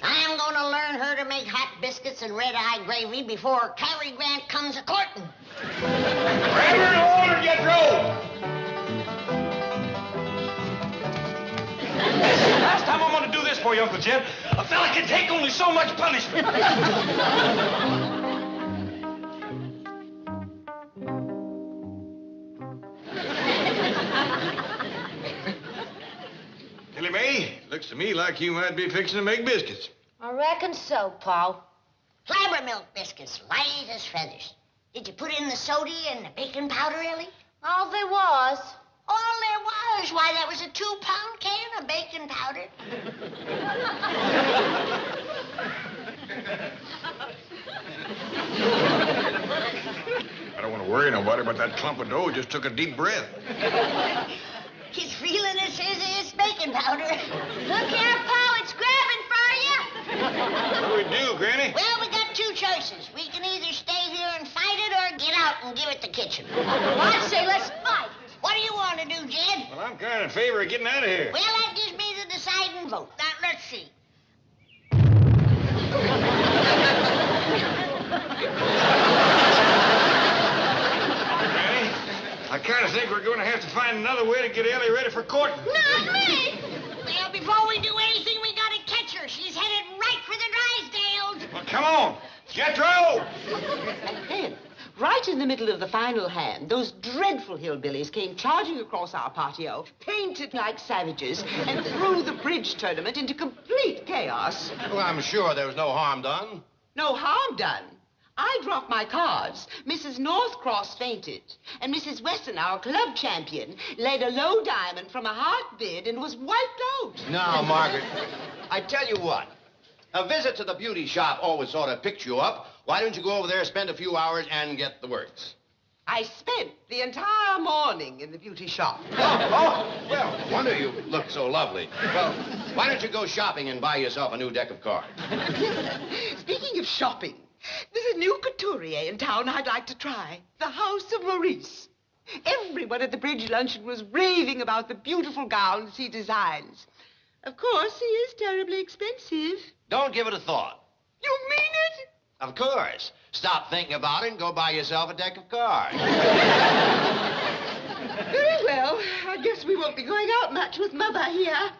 [SPEAKER 3] I'm gonna learn her to make hot biscuits and red-eye gravy before Cary Grant comes a-courting.
[SPEAKER 4] Grab her and hold her, Jethro!
[SPEAKER 5] Last time I'm going to do this for you, Uncle Jed. A fella can take only so much punishment.
[SPEAKER 4] Ellie May, looks to me like you might be fixing to make biscuits.
[SPEAKER 14] I reckon so, Pa.
[SPEAKER 3] Flabber milk biscuits, light as feathers. Did you put in the soda and the baking powder, Ellie?
[SPEAKER 14] All there was.
[SPEAKER 3] All there was? Why, that was a 2-pound can of baking powder.
[SPEAKER 4] I don't want to worry nobody, but that clump of dough just took a deep breath.
[SPEAKER 3] He's feeling it's baking powder.
[SPEAKER 14] Look here, Pa, it's grabbing for you.
[SPEAKER 4] What do we do, Granny?
[SPEAKER 3] Well, we got two choices. We can either stay here and fight it or get out and give it the kitchen.
[SPEAKER 14] I'd say let's fight.
[SPEAKER 3] What do you want to do, Jed?
[SPEAKER 4] Well, I'm kind of in favor of getting out of here.
[SPEAKER 3] Well, that gives me the deciding vote. Now, let's see.
[SPEAKER 4] Granny, I kind of think we're going to have to find another way to get Ellie ready for courting.
[SPEAKER 3] Not me! Well, before we do anything, we gotta catch her. She's headed right for the Drysdales.
[SPEAKER 4] Well, come on. Jethro!
[SPEAKER 15] And then, right in the middle of the final hand, those dreadful hillbillies came charging across our patio, painted like savages, and threw the bridge tournament into complete chaos.
[SPEAKER 13] Well, I'm sure there was no harm done.
[SPEAKER 15] No harm done. I dropped my cards. Mrs. Northcross fainted. And Mrs. Weston, our club champion, laid a low diamond from a hard bid and was wiped out.
[SPEAKER 13] Now, Margaret, I tell you what. A visit to the beauty shop always sort of picked you up. Why don't you go over there, spend a few hours, and get the works?
[SPEAKER 15] I spent the entire morning in the beauty shop.
[SPEAKER 13] Well, no wonder you look so lovely. Well, why don't you go shopping and buy yourself a new deck of cards?
[SPEAKER 15] Speaking of shopping, there's a new couturier in town I'd like to try. The House of Maurice. Everyone at the bridge luncheon was raving about the beautiful gowns he designs. Of course, he is terribly expensive.
[SPEAKER 13] Don't give it a thought.
[SPEAKER 15] You mean it?
[SPEAKER 13] Of course. Stop thinking about it and go buy yourself a deck of cards.
[SPEAKER 15] Very well. I guess we won't be going out much with Mother here.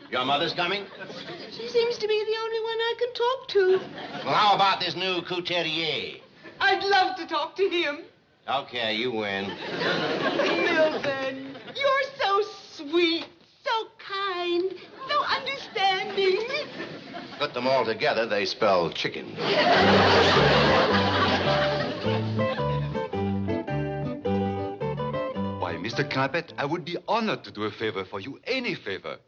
[SPEAKER 13] Your mother's coming?
[SPEAKER 15] She seems to be the only one I can talk to.
[SPEAKER 13] Well, how about this new couturier?
[SPEAKER 15] I'd love to talk to him.
[SPEAKER 13] Okay, you win.
[SPEAKER 15] Milburn, you're so sweet, so kind, so understanding.
[SPEAKER 13] Put them all together, they spell chicken.
[SPEAKER 11] Why, Mr. Clampett, I would be honored to do a favor for you, any favor.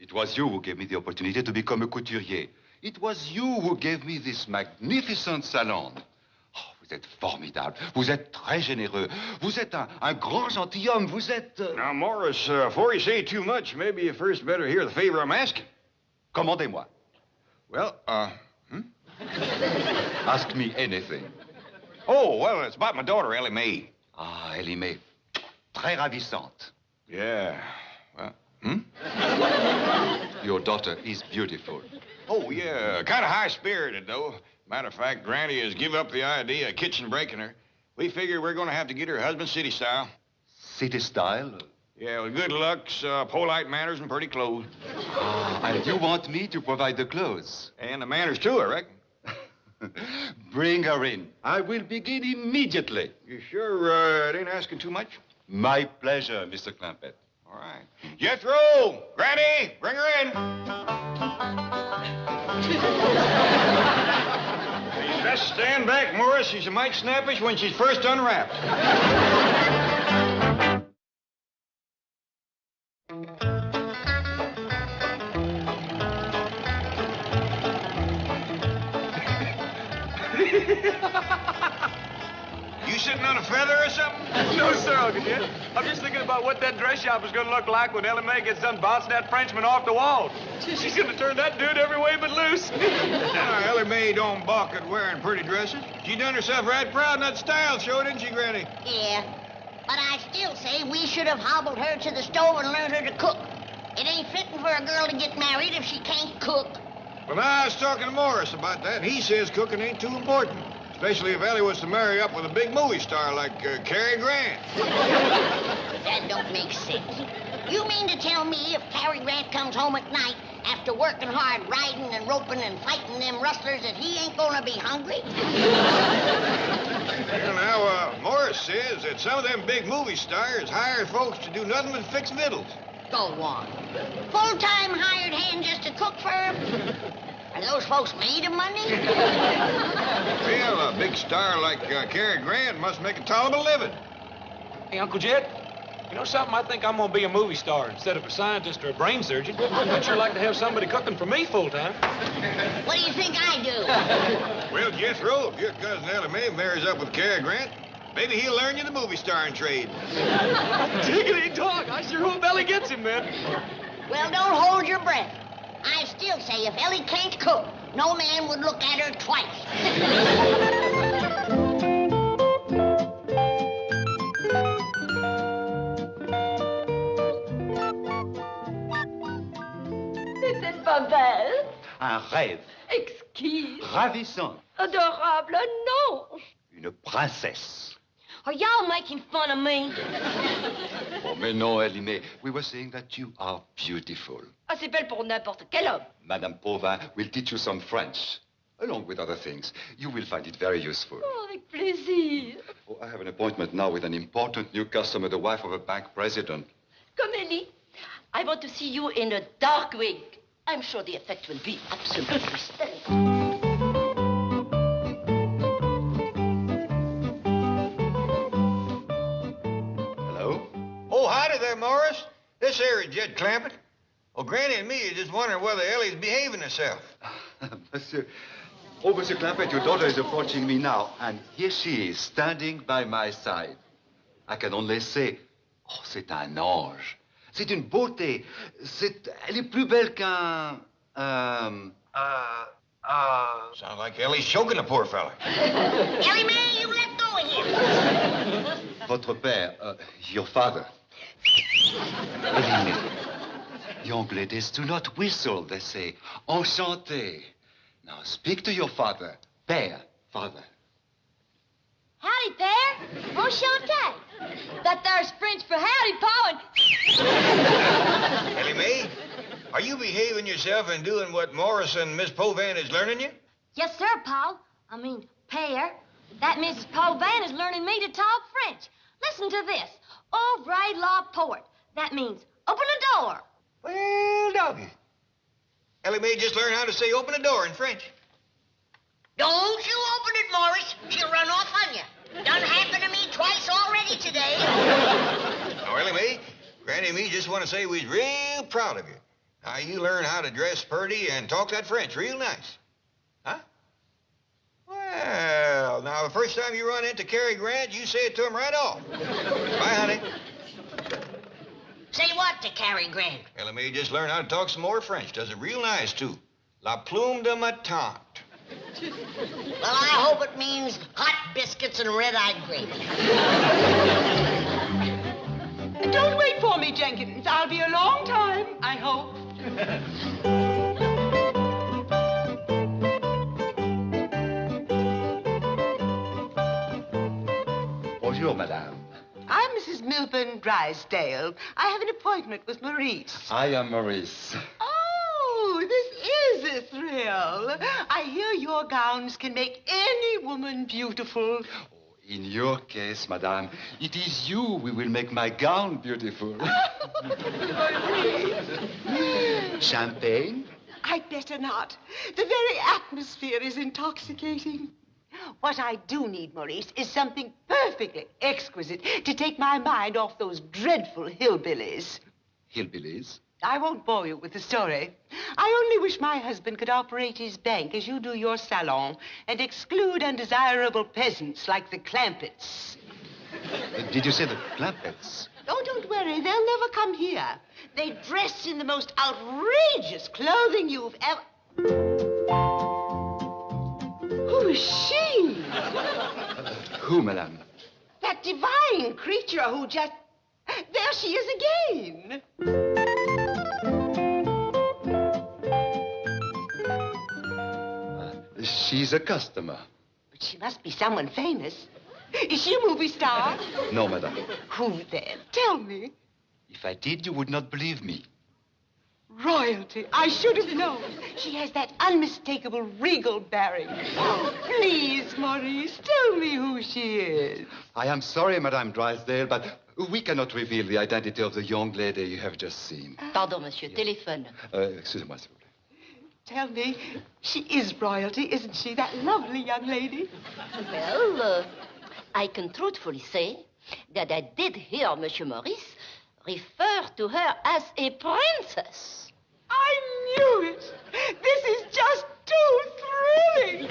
[SPEAKER 11] It was you who gave me the opportunity to become a couturier. It was you who gave me this magnificent salon. Oh, vous êtes formidable. Vous êtes très généreux. Vous êtes un grand gentilhomme. Vous êtes...
[SPEAKER 4] Now, Morris, before you say too much, maybe you first better hear the favor I'm asking.
[SPEAKER 11] Commandez-moi.
[SPEAKER 4] Well,
[SPEAKER 11] Ask me anything.
[SPEAKER 4] Oh, well, it's about my daughter, Ellie May.
[SPEAKER 11] Ah, Ellie May. Très ravissante.
[SPEAKER 4] Yeah. Well,
[SPEAKER 11] Your daughter is beautiful.
[SPEAKER 4] Oh, yeah. Kind of high-spirited, though. Matter of fact, Granny has given up the idea of kitchen breaking her. We figure we're going to have to get her husband city style.
[SPEAKER 11] City style?
[SPEAKER 4] Yeah, with good looks, polite manners, and pretty clothes.
[SPEAKER 11] And you want me to provide the clothes?
[SPEAKER 4] And the manners, too, I reckon.
[SPEAKER 11] Bring her in. I will begin immediately.
[SPEAKER 4] You sure it ain't asking too much?
[SPEAKER 11] My pleasure, Mr. Clampett.
[SPEAKER 4] All right. Jethro! Granny! Bring her in! You best stand back, Morris. She's a mite snappish when she's first unwrapped. You sitting on a feather or something?
[SPEAKER 16] No, sir, Uncle Jed. I'm just thinking about what that dress shop is going to look like when Ellie May gets done bouncing that Frenchman off the wall. She's going to turn that dude every way but loose.
[SPEAKER 4] Now, Ellie May don't balk at wearing pretty dresses. She done herself right proud in that style show, didn't she, Granny?
[SPEAKER 3] Yeah, but I still say we should have hobbled her to the stove and learned her to cook. It ain't fitting for a girl to get married if she can't cook.
[SPEAKER 4] Well, I was talking to Morris about that. He says cooking ain't too important. Especially if Ellie was to marry up with a big movie star like Cary Grant.
[SPEAKER 3] That don't make sense. You mean to tell me if Cary Grant comes home at night after working hard, riding and roping and fighting them rustlers, that he ain't gonna be hungry?
[SPEAKER 4] Well, now, Morris says that some of them big movie stars hire folks to do nothing but fix victuals.
[SPEAKER 3] Go on. Full-time hired hand just to cook for him? Are those folks made of money?
[SPEAKER 4] Well, a big star like Cary Grant must make a tolerable living.
[SPEAKER 16] Hey, Uncle Jed, you know something? I think I'm going to be a movie star instead of a scientist or a brain surgeon. I'd sure like to have somebody cooking for me full-time.
[SPEAKER 3] What do you think I do?
[SPEAKER 4] Well, Jethro, if your cousin Ellie May marries up with Cary Grant, maybe he'll learn you the movie starring trade.
[SPEAKER 16] Diggity dog. I sure hope Ellie gets him, man.
[SPEAKER 3] Well, don't hold your breath. I still say if Ellie can't cook, no man would look at her twice.
[SPEAKER 14] C'était pas belle.
[SPEAKER 11] Un rêve.
[SPEAKER 14] Exquise.
[SPEAKER 11] Ravissant.
[SPEAKER 14] Adorable, non.
[SPEAKER 11] Une princesse.
[SPEAKER 14] Are y'all making fun of me?
[SPEAKER 11] Oh, mais non, Ellie May. We were saying that you are beautiful.
[SPEAKER 14] Ah, c'est belle pour n'importe quel homme.
[SPEAKER 11] Madame Pauvin will teach you some French, along with other things. You will find it very useful.
[SPEAKER 14] Oh, avec plaisir.
[SPEAKER 11] Oh, I have an appointment now with an important new customer, the wife of a bank president.
[SPEAKER 14] Come, Ellie. I want to see you in a dark wig. I'm sure the effect will be absolutely stellar.
[SPEAKER 4] Oh, howdy there, Morris. This here is Jed Clampett. Well, Granny and me are just wondering whether Ellie's behaving herself.
[SPEAKER 11] Monsieur... Oh, Monsieur Clampett, your daughter is approaching me now, and here she is, standing by my side. I can only say, oh, c'est un ange. C'est une beauté. Elle est plus belle qu'un...
[SPEAKER 4] Sounds like Ellie's choking the poor fella.
[SPEAKER 12] Ellie May, you let go of him.
[SPEAKER 11] Votre père, your father. Ellie May. Young ladies do not whistle, they say. Enchanté. Now speak to your father. Père, father.
[SPEAKER 14] Howdy, Père. Enchanté. That there's French for howdy, Pa, and...
[SPEAKER 4] Ellie May, are you behaving yourself and doing what Morris and Miss Povan is learning you?
[SPEAKER 14] Yes, sir, Pa. I mean, Père. That Mrs. Povan is learning me to talk French. Listen to this. Ouvrez la porte. That means open the door.
[SPEAKER 4] Well, doggy. Ellie May just learned how to say open a door in French.
[SPEAKER 12] Don't you open it, Morris. She'll run off on you. Done happened to me twice already today.
[SPEAKER 4] Now, Ellie May, Granny and me just want to say we's real proud of you. How you learn how to dress purty and talk that French real nice. Huh? Well, now, the first time you run into Cary Grant, you say it to him right off. Bye, honey.
[SPEAKER 12] Say what to Cary Grant?
[SPEAKER 4] Ellie May just learned how to talk some more French. Does it real nice, too. La plume de ma tante.
[SPEAKER 12] Well, I hope it means hot biscuits and red-eyed gravy.
[SPEAKER 15] Don't wait for me, Jenkins. I'll be a long time, I hope.
[SPEAKER 11] Bonjour, madame.
[SPEAKER 15] I'm Mrs. Milburn Drysdale. I have an appointment with Maurice.
[SPEAKER 11] I am Maurice.
[SPEAKER 15] Oh, this is a thrill. I hear your gowns can make any woman beautiful.
[SPEAKER 11] In your case, madame, it is you who will make my gown beautiful. Champagne?
[SPEAKER 15] I'd better not. The very atmosphere is intoxicating. What I do need, Maurice, is something perfectly exquisite to take my mind off those dreadful hillbillies.
[SPEAKER 11] Hillbillies?
[SPEAKER 15] I won't bore you with the story. I only wish my husband could operate his bank as you do your salon and exclude undesirable peasants like the Clampetts.
[SPEAKER 11] Did you say the Clampetts?
[SPEAKER 15] Oh, don't worry. They'll never come here. They dress in the most outrageous clothing you've ever... Who is she?
[SPEAKER 11] Who, madame?
[SPEAKER 15] That divine creature who just... There she is again.
[SPEAKER 11] She's a customer.
[SPEAKER 15] But she must be someone famous. Is she a movie star?
[SPEAKER 11] No, madame.
[SPEAKER 15] Who then? Tell me.
[SPEAKER 11] If I did, you would not believe me.
[SPEAKER 15] Royalty. I should have known. She has that unmistakable regal bearing. Oh, please, Maurice, tell me who she is.
[SPEAKER 11] I am sorry, Madame Drysdale, but we cannot reveal the identity of the young lady you have just seen.
[SPEAKER 14] Pardon, monsieur. Téléphone.
[SPEAKER 11] Excusez-moi, s'il vous plaît.
[SPEAKER 15] Tell me, she is royalty, isn't she, that lovely young lady?
[SPEAKER 14] Well, I can truthfully say that I did hear Monsieur Maurice refer to her as a princess.
[SPEAKER 15] I knew it. This is just too thrilling.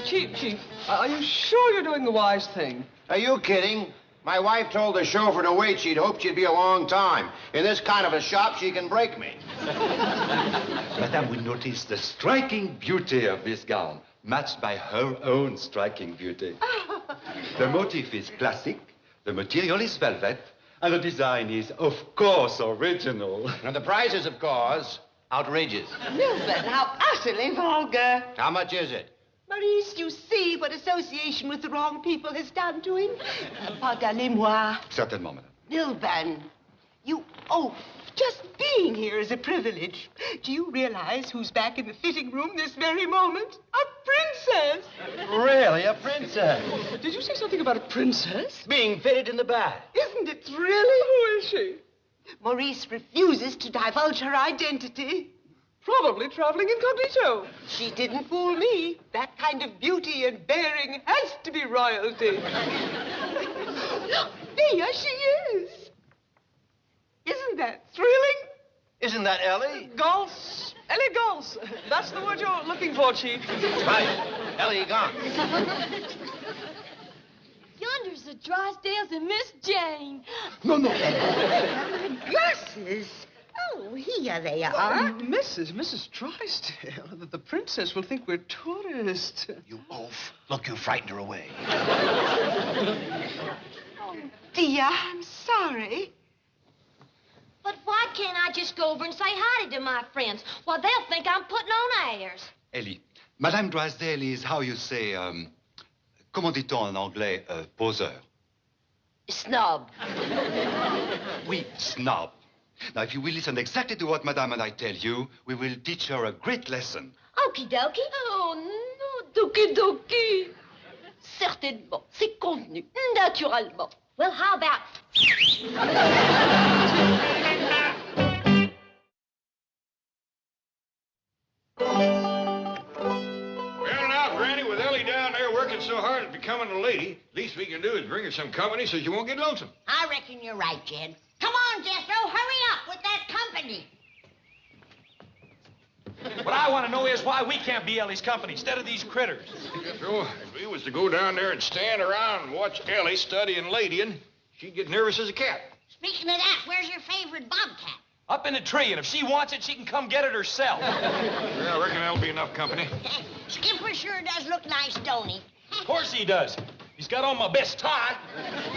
[SPEAKER 8] Chief, are you sure you're doing the wise thing?
[SPEAKER 13] Are you kidding? My wife told the chauffeur to wait. She'd hoped she'd be a long time. In this kind of a shop, she can break me.
[SPEAKER 11] Madame will notice the striking beauty of this gown, matched by her own striking beauty. The motif is classic, the material is velvet, and the design is, of course, original.
[SPEAKER 13] And the price is, of course, outrageous.
[SPEAKER 15] Milburn, how utterly vulgar.
[SPEAKER 13] How much is it?
[SPEAKER 15] Maurice, you see what association with the wrong people has done to him? Pardonnez-moi.
[SPEAKER 11] Certainement, madame.
[SPEAKER 15] Milburn, you oaf. Just being here is a privilege. Do you realize who's back in the fitting room this very moment? A princess.
[SPEAKER 13] Really, a princess?
[SPEAKER 8] Did you say something about a princess?
[SPEAKER 13] Being fitted in the bath.
[SPEAKER 15] Isn't it thrilling? Who is she? Maurice refuses to divulge her identity.
[SPEAKER 8] Probably traveling incognito.
[SPEAKER 15] She didn't fool me. That kind of beauty and bearing has to be royalty. There she is. Isn't that thrilling?
[SPEAKER 19] Isn't that Ellie?
[SPEAKER 8] Gance. Elegance. That's the word you're looking for, Chief.
[SPEAKER 19] Right. Ellie gone.
[SPEAKER 14] Yonder's the Drysdales and Miss Jane.
[SPEAKER 15] No. Glasses. Oh, here they are.
[SPEAKER 8] Mrs. Drysdale. The princess will think we're tourists.
[SPEAKER 19] You oaf. Look, you frightened her away.
[SPEAKER 15] Oh, dear, I'm sorry.
[SPEAKER 14] But why can't I just go over and say hi to my friends? Well, they'll think I'm putting on airs.
[SPEAKER 11] Ellie, Madame Drysdale is, how you say, comment dit-on en anglais, poseur?
[SPEAKER 14] Snob.
[SPEAKER 11] Oui, snob. Now, if you will listen exactly to what Madame and I tell you, we will teach her a great lesson.
[SPEAKER 14] Okie dokie. Oh, non, dokie dokie. Certainement, c'est convenu, naturellement. Well, how about...
[SPEAKER 4] Well, now, Granny, with Ellie down there working so hard at becoming a lady, least we can do is bring her some company so she won't get lonesome.
[SPEAKER 3] I reckon you're right, Jed. Come on, Jethro, hurry up with that company.
[SPEAKER 16] What I want to know is why we can't be Ellie's company instead of these critters.
[SPEAKER 4] Jethro, if we was to go down there and stand around and watch Ellie studying ladying, she'd get nervous as a cat.
[SPEAKER 3] Speaking of that, where's your favorite bobcat?
[SPEAKER 16] Up in the tree, and if she wants it, she can come get it herself.
[SPEAKER 4] Well, I reckon that'll be enough company.
[SPEAKER 3] Skipper sure does look nice, don't he?
[SPEAKER 16] Of course he does. He's got on my best tie.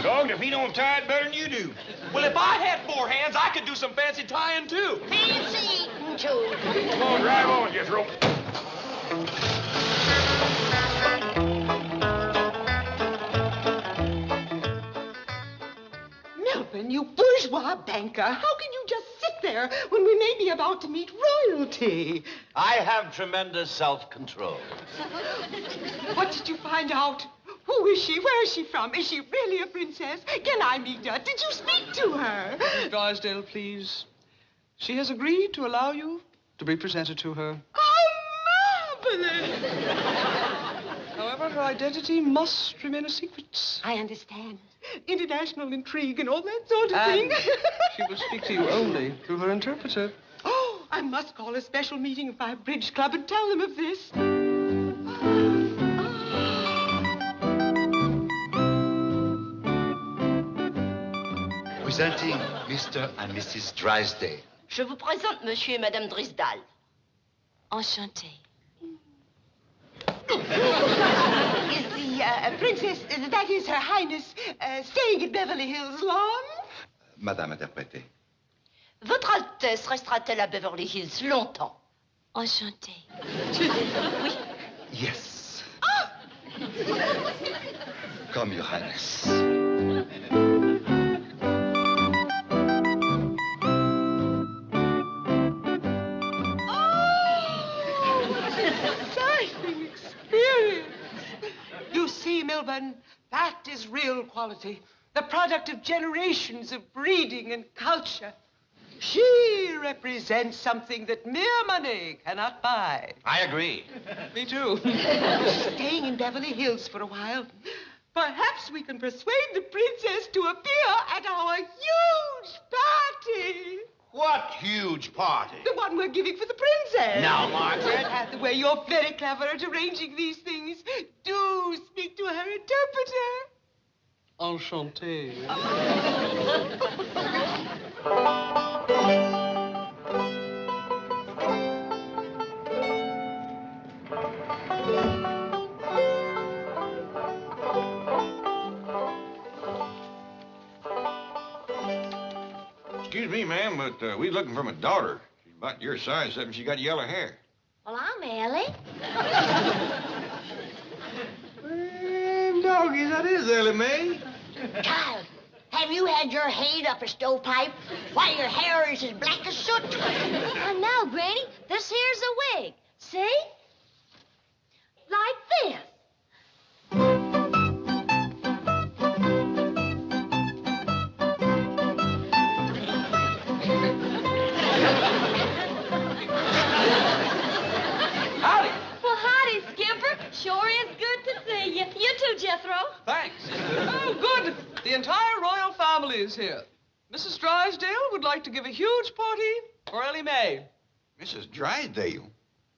[SPEAKER 4] Dog, if he don't tie it better than you do.
[SPEAKER 16] Well, if I had 4 hands, I could do some fancy tying, too.
[SPEAKER 3] Fancy eating, too.
[SPEAKER 4] Come on, drive on, Jethro.
[SPEAKER 15] Melvin, you bourgeois banker, how can you just sit there when we may be about to meet royalty?
[SPEAKER 19] I have tremendous self-control.
[SPEAKER 15] What did you find out? Who is she? Where is she from? Is she really a princess? Can I meet her? Did you speak to her?
[SPEAKER 8] Mrs. Drysdale, please. She has agreed to allow you to be presented to her.
[SPEAKER 15] Oh, marvelous!
[SPEAKER 8] However, her identity must remain a secret.
[SPEAKER 15] I understand. International intrigue and all that sort of thing.
[SPEAKER 8] She will speak to you only through her interpreter.
[SPEAKER 15] Oh, I must call a special meeting of my bridge club and tell them of this.
[SPEAKER 11] Presenting Mr. and Mrs. Drysdale.
[SPEAKER 14] Je vous présente Monsieur et Madame Drysdale. Enchanté.
[SPEAKER 15] Is the princess, that is Her Highness, staying at Beverly Hills long?
[SPEAKER 11] Madame interprétée.
[SPEAKER 14] Votre Altesse restera-t-elle à Beverly Hills longtemps? Enchanté. Oui.
[SPEAKER 11] Yes. Come, Your Highness.
[SPEAKER 15] You see, Milburn, that is real quality. The product of generations of breeding and culture. She represents something that mere money cannot buy.
[SPEAKER 19] I agree.
[SPEAKER 8] Me too.
[SPEAKER 15] Staying in Beverly Hills for a while. Perhaps we can persuade the princess to appear at our huge party.
[SPEAKER 19] What huge party?
[SPEAKER 15] The one we're giving for the princess.
[SPEAKER 19] Now, Margaret.
[SPEAKER 15] Hathaway, you're very clever at arranging these things. Do speak to her interpreter.
[SPEAKER 8] Enchanté.
[SPEAKER 4] Excuse me, ma'am, but we're looking for my daughter. She's about your size, except she got yellow hair.
[SPEAKER 14] Well, I'm Ellie.
[SPEAKER 4] Doggy, that is Ellie May.
[SPEAKER 3] Child, have you had your head up a stovepipe? Why, your hair is as black as soot.
[SPEAKER 14] I know, Granny. This here's a wig. See? Like this.
[SPEAKER 16] Howdy.
[SPEAKER 14] Well, howdy, Skipper. Sure is good to see you. You too, Jethro.
[SPEAKER 8] Thanks. Oh, good. The entire royal family is here. Mrs. Drysdale would like to give a huge party For Ellie May.
[SPEAKER 4] Mrs. Drysdale?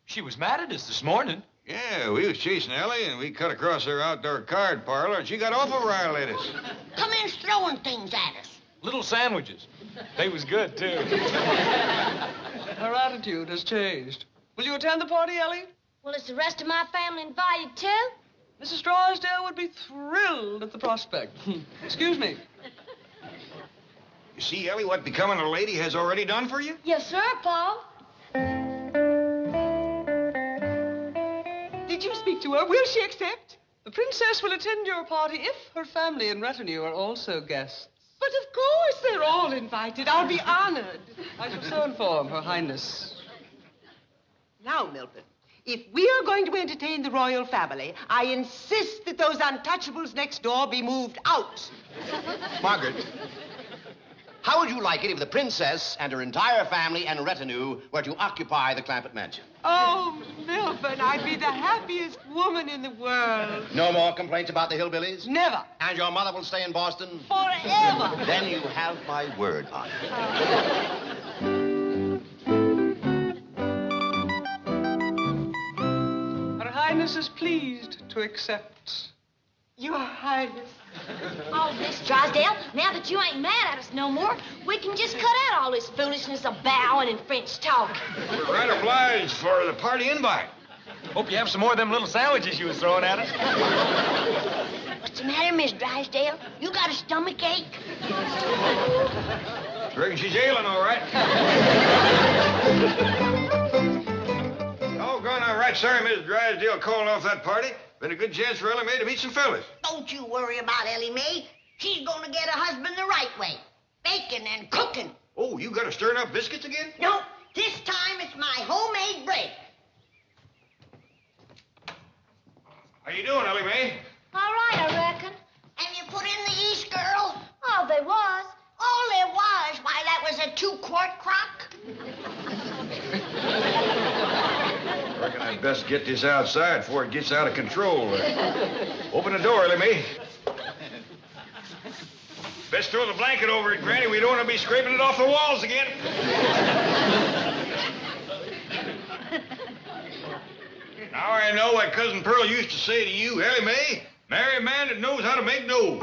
[SPEAKER 16] She was mad at us this morning.
[SPEAKER 4] Yeah, we was chasing Ellie, and we cut across her outdoor card parlor, and she got awful riled at us.
[SPEAKER 12] Come in throwing things at us.
[SPEAKER 16] Little sandwiches. They was good, too.
[SPEAKER 8] Her attitude has changed. Will you attend the party, Ellie?
[SPEAKER 14] Well, is the rest of my family invited, too?
[SPEAKER 8] Mrs. Drysdale would be thrilled at the prospect. Excuse me.
[SPEAKER 4] You see, Ellie, what becoming a lady has already done for you?
[SPEAKER 14] Yes, sir, Paul.
[SPEAKER 8] Did you speak to her? Will she accept? The princess will attend your party if her family and retinue are also guests. But of course they're all invited. I'll be honored. I shall so inform Her Highness.
[SPEAKER 15] Now, Milton, if we are going to entertain the royal family, I insist that those untouchables next door be moved out.
[SPEAKER 13] Margaret, how would you like it if the princess and her entire family and retinue were to occupy the Clampett mansion?
[SPEAKER 15] Oh, Milton, I'd be the happiest woman in the world.
[SPEAKER 13] No more complaints about the hillbillies?
[SPEAKER 15] Never.
[SPEAKER 13] And your mother will stay in Boston?
[SPEAKER 15] Forever.
[SPEAKER 13] Then you have my word on it.
[SPEAKER 8] Her Highness is pleased to accept.
[SPEAKER 15] Your Highness.
[SPEAKER 14] Oh, Miss Drysdale, now that you ain't mad at us no more, we can just cut out all this foolishness of bowing and French talk.
[SPEAKER 4] We're right obliged for the party invite.
[SPEAKER 16] Hope you have some more of them little sandwiches you was throwing at us.
[SPEAKER 3] What's the matter, Miss Drysdale? You got a stomach ache?
[SPEAKER 4] Reckon she's ailing, all right. Doggone all right. Sorry, Miss Drysdale calling off that party. Been a good chance for Ellie May to meet some fellas.
[SPEAKER 3] Don't you worry about Ellie May. She's gonna get a husband the right way. Baking and cooking.
[SPEAKER 4] Oh, you got to stirring up biscuits again?
[SPEAKER 3] No, this time it's my homemade bread.
[SPEAKER 4] How you doing, Ellie May?
[SPEAKER 14] All right, I reckon.
[SPEAKER 3] Have you put in the yeast, girl?
[SPEAKER 14] Oh, there was.
[SPEAKER 3] All there was? Why, that was a 2-quart crock.
[SPEAKER 4] Reckon I'd best get this outside before it gets out of control. Open the door, Ellie May. Best throw the blanket over it, Granny. We don't want to be scraping it off the walls again. Now I know what Cousin Pearl used to say to you, Ellie May. Marry a man that knows how to make dough.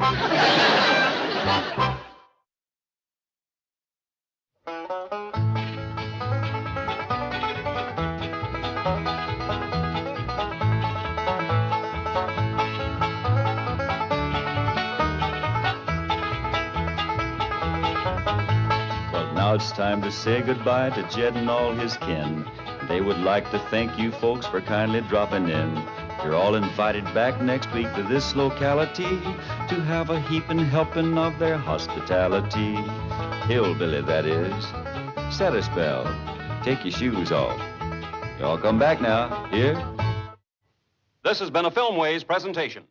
[SPEAKER 1] Now it's time to say goodbye to Jed and all his kin. They would like to thank you folks for kindly dropping in. You're all invited back next week to this locality to have a heaping helping of their hospitality. Hillbilly, that is. Set a spell. Take your shoes off. Y'all come back now. Here?
[SPEAKER 2] This has been a Filmways presentation.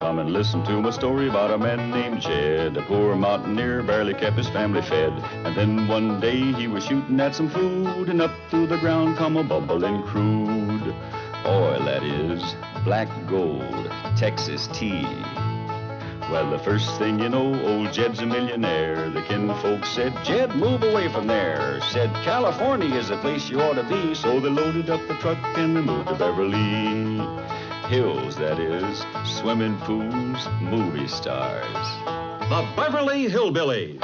[SPEAKER 1] Come and listen to my story about a man named Jed. A poor mountaineer barely kept his family fed. And then one day he was shooting at some food, and up through the ground come a bubbling crude oil, that is, black gold, Texas tea. Well, the first thing you know, old Jed's a millionaire. The kinfolks said, Jed, move away from there. Said, California is the place you ought to be. So they loaded up the truck and they moved to Beverly Hills, that is, swimming pools, movie stars.
[SPEAKER 2] The Beverly Hillbillies.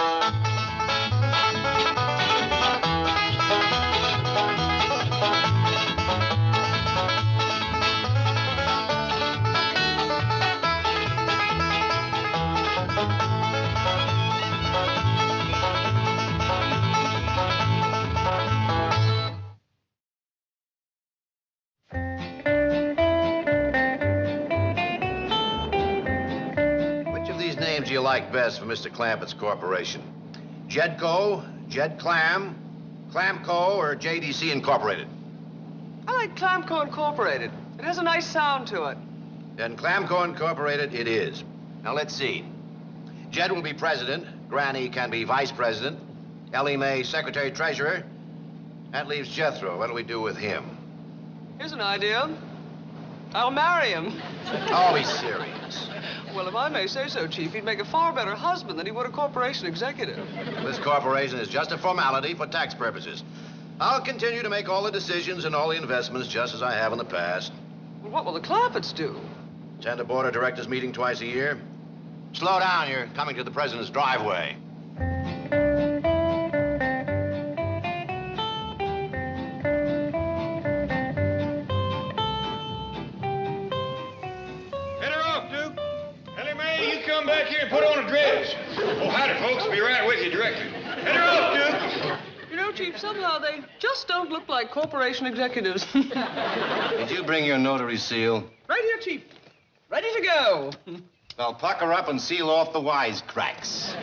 [SPEAKER 13] Do you like best for Mr. Clampett's Corporation? Jedco, Jed Clam, Clamco, or JDC Incorporated?
[SPEAKER 8] I like Clamco Incorporated. It has a nice sound to it.
[SPEAKER 13] Then Clamco Incorporated it is. Now, let's see. Jed will be president. Granny can be vice president. Ellie May, secretary-treasurer. That leaves Jethro. What do we do with him?
[SPEAKER 8] Here's an idea. I'll marry him.
[SPEAKER 13] Oh, be serious.
[SPEAKER 8] Well, if I may say so, Chief, he'd make a far better husband than he would a corporation executive.
[SPEAKER 13] This corporation is just a formality for tax purposes. I'll continue to make all the decisions and all the investments just as I have in the past.
[SPEAKER 8] Well, what will the Clampetts do?
[SPEAKER 13] Attend a board of directors meeting twice a year. Slow down, you're coming to the president's driveway.
[SPEAKER 4] Head her off, Duke. Ellie May, you come back here and put on a dress. Oh, howdy, folks. Be right with you directly. Head her off, Duke.
[SPEAKER 8] You know, Chief, somehow they just don't look like corporation executives.
[SPEAKER 13] Did you bring your notary seal?
[SPEAKER 8] Right here, Chief. Ready to go.
[SPEAKER 13] Well, pucker up and seal off the wisecracks.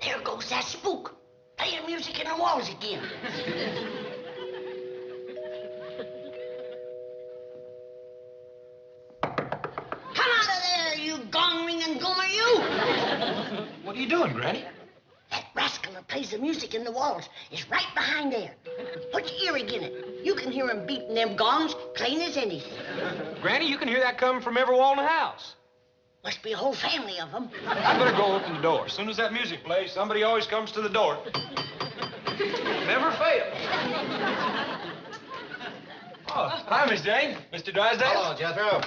[SPEAKER 12] There goes that spook. Playing music in the walls again. Come out of there, you gong-ringing gummer, you!
[SPEAKER 16] What are you doing, Granny?
[SPEAKER 12] That rascal that plays the music in the walls is right behind there. Put your ear against it. You can hear him beating them gongs plain as anything.
[SPEAKER 16] Granny, you can hear that coming from every wall in the house.
[SPEAKER 12] Must be a whole family of them.
[SPEAKER 16] I better go open the door. As soon as that music plays, somebody always comes to the door. Never fails. Oh, hi, Miss Jane. Mr. Drysdale.
[SPEAKER 13] Hello, Jethro.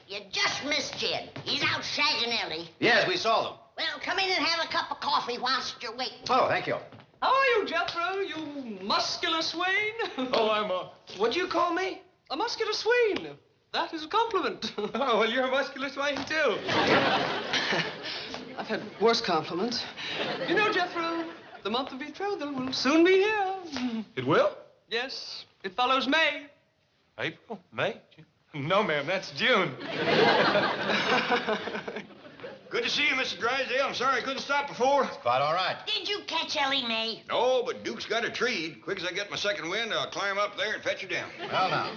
[SPEAKER 12] You just missed Jed. He's out shagging Ellie.
[SPEAKER 13] Yes, we saw them.
[SPEAKER 12] Well, come in and have a cup of coffee whilst you're waiting.
[SPEAKER 13] Oh, thank you.
[SPEAKER 8] How are you, Jethro, you muscular swain?
[SPEAKER 16] Oh, I'm what'd you call me?
[SPEAKER 8] A muscular swain. That is a compliment.
[SPEAKER 16] Oh, well, you're a muscular swain, too.
[SPEAKER 8] I've had worse compliments. You know, Jethro, the month of betrothal will soon be here.
[SPEAKER 16] It will?
[SPEAKER 8] Yes, it follows May.
[SPEAKER 16] April? May? No, ma'am, that's June.
[SPEAKER 4] Good to see you, Mr. Drysdale. I'm sorry I couldn't stop before.
[SPEAKER 13] Quite all right.
[SPEAKER 12] Did you catch Ellie May?
[SPEAKER 4] No, but Duke's got a treat. Quick as I get my second wind, I'll climb up there and fetch you down.
[SPEAKER 13] Well, now,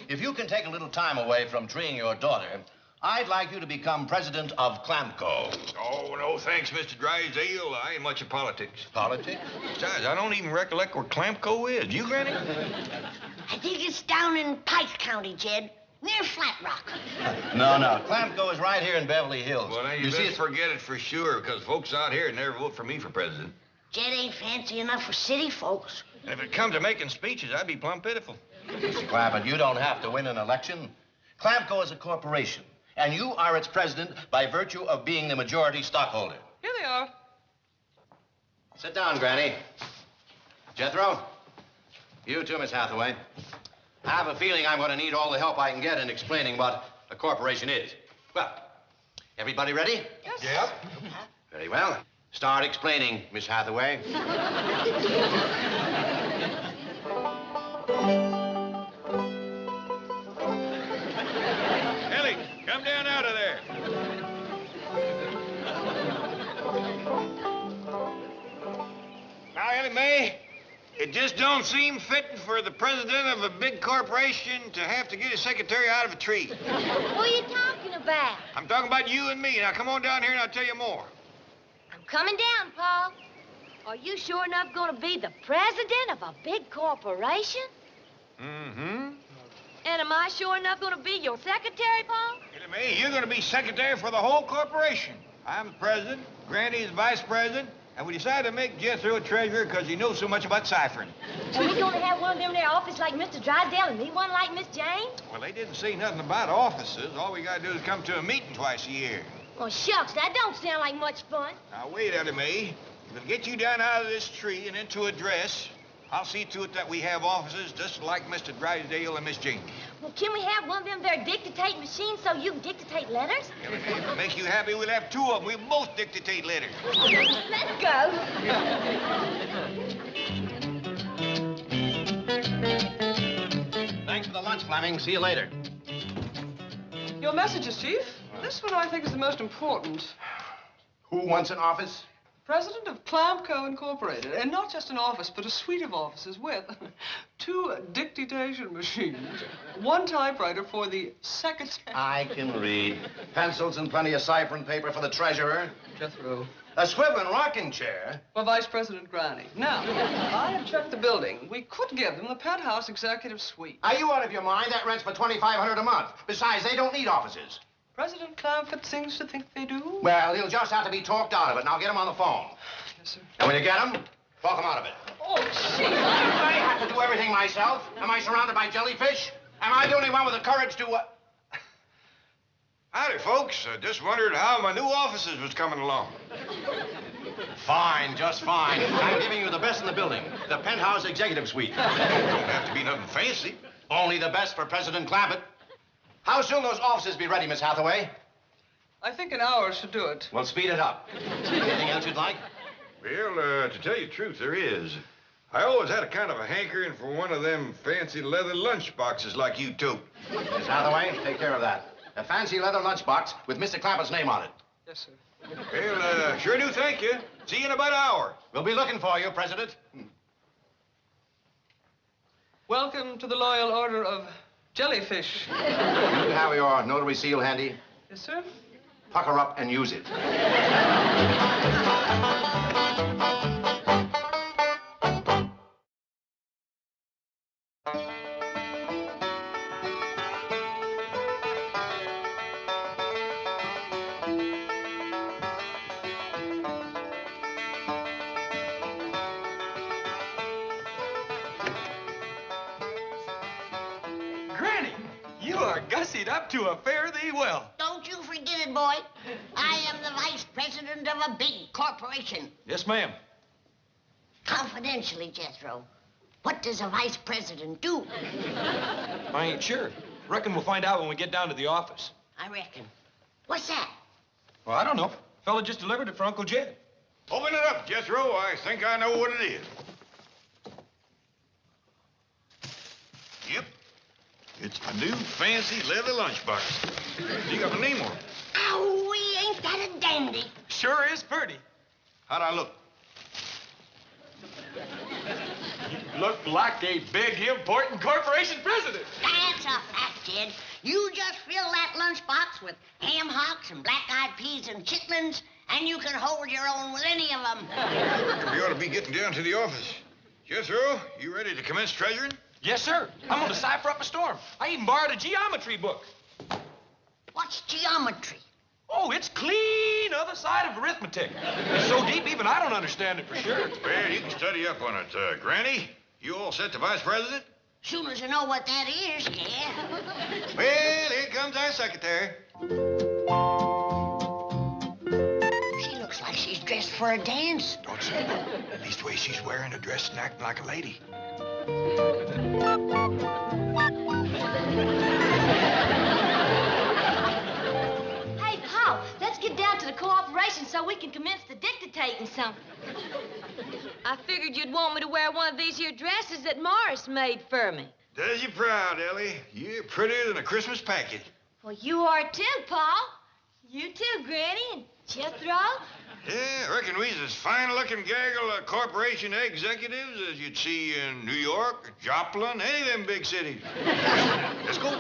[SPEAKER 13] if you can take a little time away from treeing your daughter, I'd like you to become president of Clampco.
[SPEAKER 4] Oh, no, thanks, Mr. Drysdale. I ain't much of politics.
[SPEAKER 13] Politics?
[SPEAKER 4] Besides, I don't even recollect where Clampco is. You, Granny?
[SPEAKER 12] I think it's down in Pike County, Jed, near Flat Rock.
[SPEAKER 13] No. Clampco is right here in Beverly Hills.
[SPEAKER 4] Well, now, you best forget it for sure, because folks out here never vote for me for president.
[SPEAKER 12] Jed ain't fancy enough for city folks.
[SPEAKER 4] And if it comes to making speeches, I'd be plumb pitiful.
[SPEAKER 13] Mr. Clampett, you don't have to win an election. Clampco is a corporation, and you are its president by virtue of being the majority stockholder.
[SPEAKER 8] Here they are.
[SPEAKER 13] Sit down, Granny. Jethro, you too, Miss Hathaway. I have a feeling I'm going to need all the help I can get in explaining what a corporation is. Well, everybody ready?
[SPEAKER 8] Yes.
[SPEAKER 16] Yep.
[SPEAKER 13] Very well. Start explaining, Miss Hathaway.
[SPEAKER 4] Ellie, come down out of there. Now, Ellie May, it just don't seem fitting for the president of a big corporation to have to get his secretary out of a tree.
[SPEAKER 14] What are you talking about?
[SPEAKER 4] I'm talking about you and me. Now, come on down here and I'll tell you more.
[SPEAKER 14] I'm coming down, Paul. Are you sure enough going to be the president of a big corporation?
[SPEAKER 4] Mm-hmm.
[SPEAKER 14] And am I sure enough going to be your secretary, Paul?
[SPEAKER 4] Ellie May, you're going to be secretary for the whole corporation. I'm the president, Granny is vice president, and we decided to make Jethro a treasurer because he knows so much about ciphering.
[SPEAKER 14] Are we going to have one of them in their office like Mr. Drysdale and me one like Miss Jane?
[SPEAKER 4] Well, they didn't say nothing about offices. All we got to do is come to a meeting twice a year.
[SPEAKER 14] Well, shucks, that don't sound like much fun.
[SPEAKER 4] Now, wait, Ellie May. We'll get you down out of this tree and into a dress. I'll see to it that we have offices just like Mr. Drysdale and Miss Jane.
[SPEAKER 14] Well, can we have one of them there dictate machines so you can dictate letters?
[SPEAKER 4] Ellie May, if it makes you happy, we'll have two of them. We'll both dictate letters.
[SPEAKER 14] Let's go.
[SPEAKER 13] Thanks for the lunch, Fleming. See you later.
[SPEAKER 8] Your messages, Chief. This one I think is the most important.
[SPEAKER 13] Who wants an office?
[SPEAKER 8] President of Clampco Incorporated, and not just an office, but a suite of offices with 2 dictation machines, 1 typewriter for the secretary.
[SPEAKER 13] I can read. Pencils and plenty of ciphering paper for the treasurer.
[SPEAKER 8] Jethro.
[SPEAKER 13] A swivel and rocking chair.
[SPEAKER 8] For Vice President Granny. Now, I have checked the building. We could give them the penthouse executive suite.
[SPEAKER 13] Are you out of your mind? That rent's for $2,500 a month. Besides, they don't need offices.
[SPEAKER 8] President Clampett seems to think they do.
[SPEAKER 13] Well, he'll just have to be talked out of it, and I'll get him on the phone.
[SPEAKER 8] Yes, sir.
[SPEAKER 13] And when you get him, talk him out of it.
[SPEAKER 8] Oh, gee.
[SPEAKER 13] I have to do everything myself. Am I surrounded by jellyfish? Am I the only one with the courage to,
[SPEAKER 4] Howdy, folks. I just wondered how my new offices was coming along.
[SPEAKER 13] Fine, just fine. I'm giving you the best in the building. The penthouse executive suite.
[SPEAKER 4] Don't have to be nothing fancy.
[SPEAKER 13] Only the best for President Clampett. How soon those offices be ready, Miss Hathaway?
[SPEAKER 8] I think an hour should do it.
[SPEAKER 13] Well, speed it up. Anything else you'd like?
[SPEAKER 4] Well, to tell you the truth, there is. I always had a kind of a hankering for one of them fancy leather lunch boxes like you tote.
[SPEAKER 13] Miss Hathaway, take care of that. A fancy leather lunchbox with Mr. Clampett's name on it.
[SPEAKER 8] Yes, sir.
[SPEAKER 4] Well, sure do thank you. See you in about an hour.
[SPEAKER 13] We'll be looking for you, President.
[SPEAKER 8] Welcome to the Loyal Order of Jellyfish.
[SPEAKER 13] You have your notary seal handy?
[SPEAKER 8] Yes, sir.
[SPEAKER 13] Pucker up and use it.
[SPEAKER 16] Granny, you are gussied up to a fare thee well.
[SPEAKER 12] Don't you forget it, boy. I am the vice president of a big corporation.
[SPEAKER 16] Yes, ma'am.
[SPEAKER 12] Confidentially, Jethro, what does a vice president do?
[SPEAKER 16] I ain't sure. Reckon we'll find out when we get down to the office.
[SPEAKER 12] I reckon. What's that?
[SPEAKER 16] Well, I don't know. Fella just delivered it for Uncle Jed.
[SPEAKER 4] Open it up, Jethro. I think I know what it is. Yep. It's my new fancy leather lunchbox. You got my name on it.
[SPEAKER 12] Oh, we ain't that a dandy.
[SPEAKER 16] Sure is pretty.
[SPEAKER 4] How'd I look?
[SPEAKER 16] You look like a big, important corporation president.
[SPEAKER 12] That's a fact, Jed. You just fill that lunchbox with ham hocks and black-eyed peas and chitlins, and you can hold your own with any of them.
[SPEAKER 4] I reckon we ought to be getting down to the office. Jethro, you ready to commence treasuring?
[SPEAKER 16] Yes, sir. I'm going to cipher up a storm. I even borrowed a geometry book.
[SPEAKER 12] What's geometry?
[SPEAKER 16] Oh, it's clean other side of arithmetic. It's so deep, even I don't understand it for sure.
[SPEAKER 4] Well, you can study up on it. Granny, you all set to Vice President?
[SPEAKER 12] Soon as you know what that is, yeah.
[SPEAKER 4] Well, here comes our secretary.
[SPEAKER 12] She looks like she's dressed for a dance.
[SPEAKER 4] Don't say that. At least the way she's wearing a dress and acting like a lady.
[SPEAKER 14] Hey, Paul, let's get down to the cooperation so we can commence the dictating something. I figured you'd want me to wear one of these here dresses that Morris made for me.
[SPEAKER 4] Does you proud, Ellie. You're prettier than a Christmas package.
[SPEAKER 14] Well, you are too, Paul. You too, Granny and Jethro.
[SPEAKER 4] Yeah, I reckon we's as fine-looking gaggle of corporation executives as you'd see in New York, Joplin, any of them big cities. Let's go.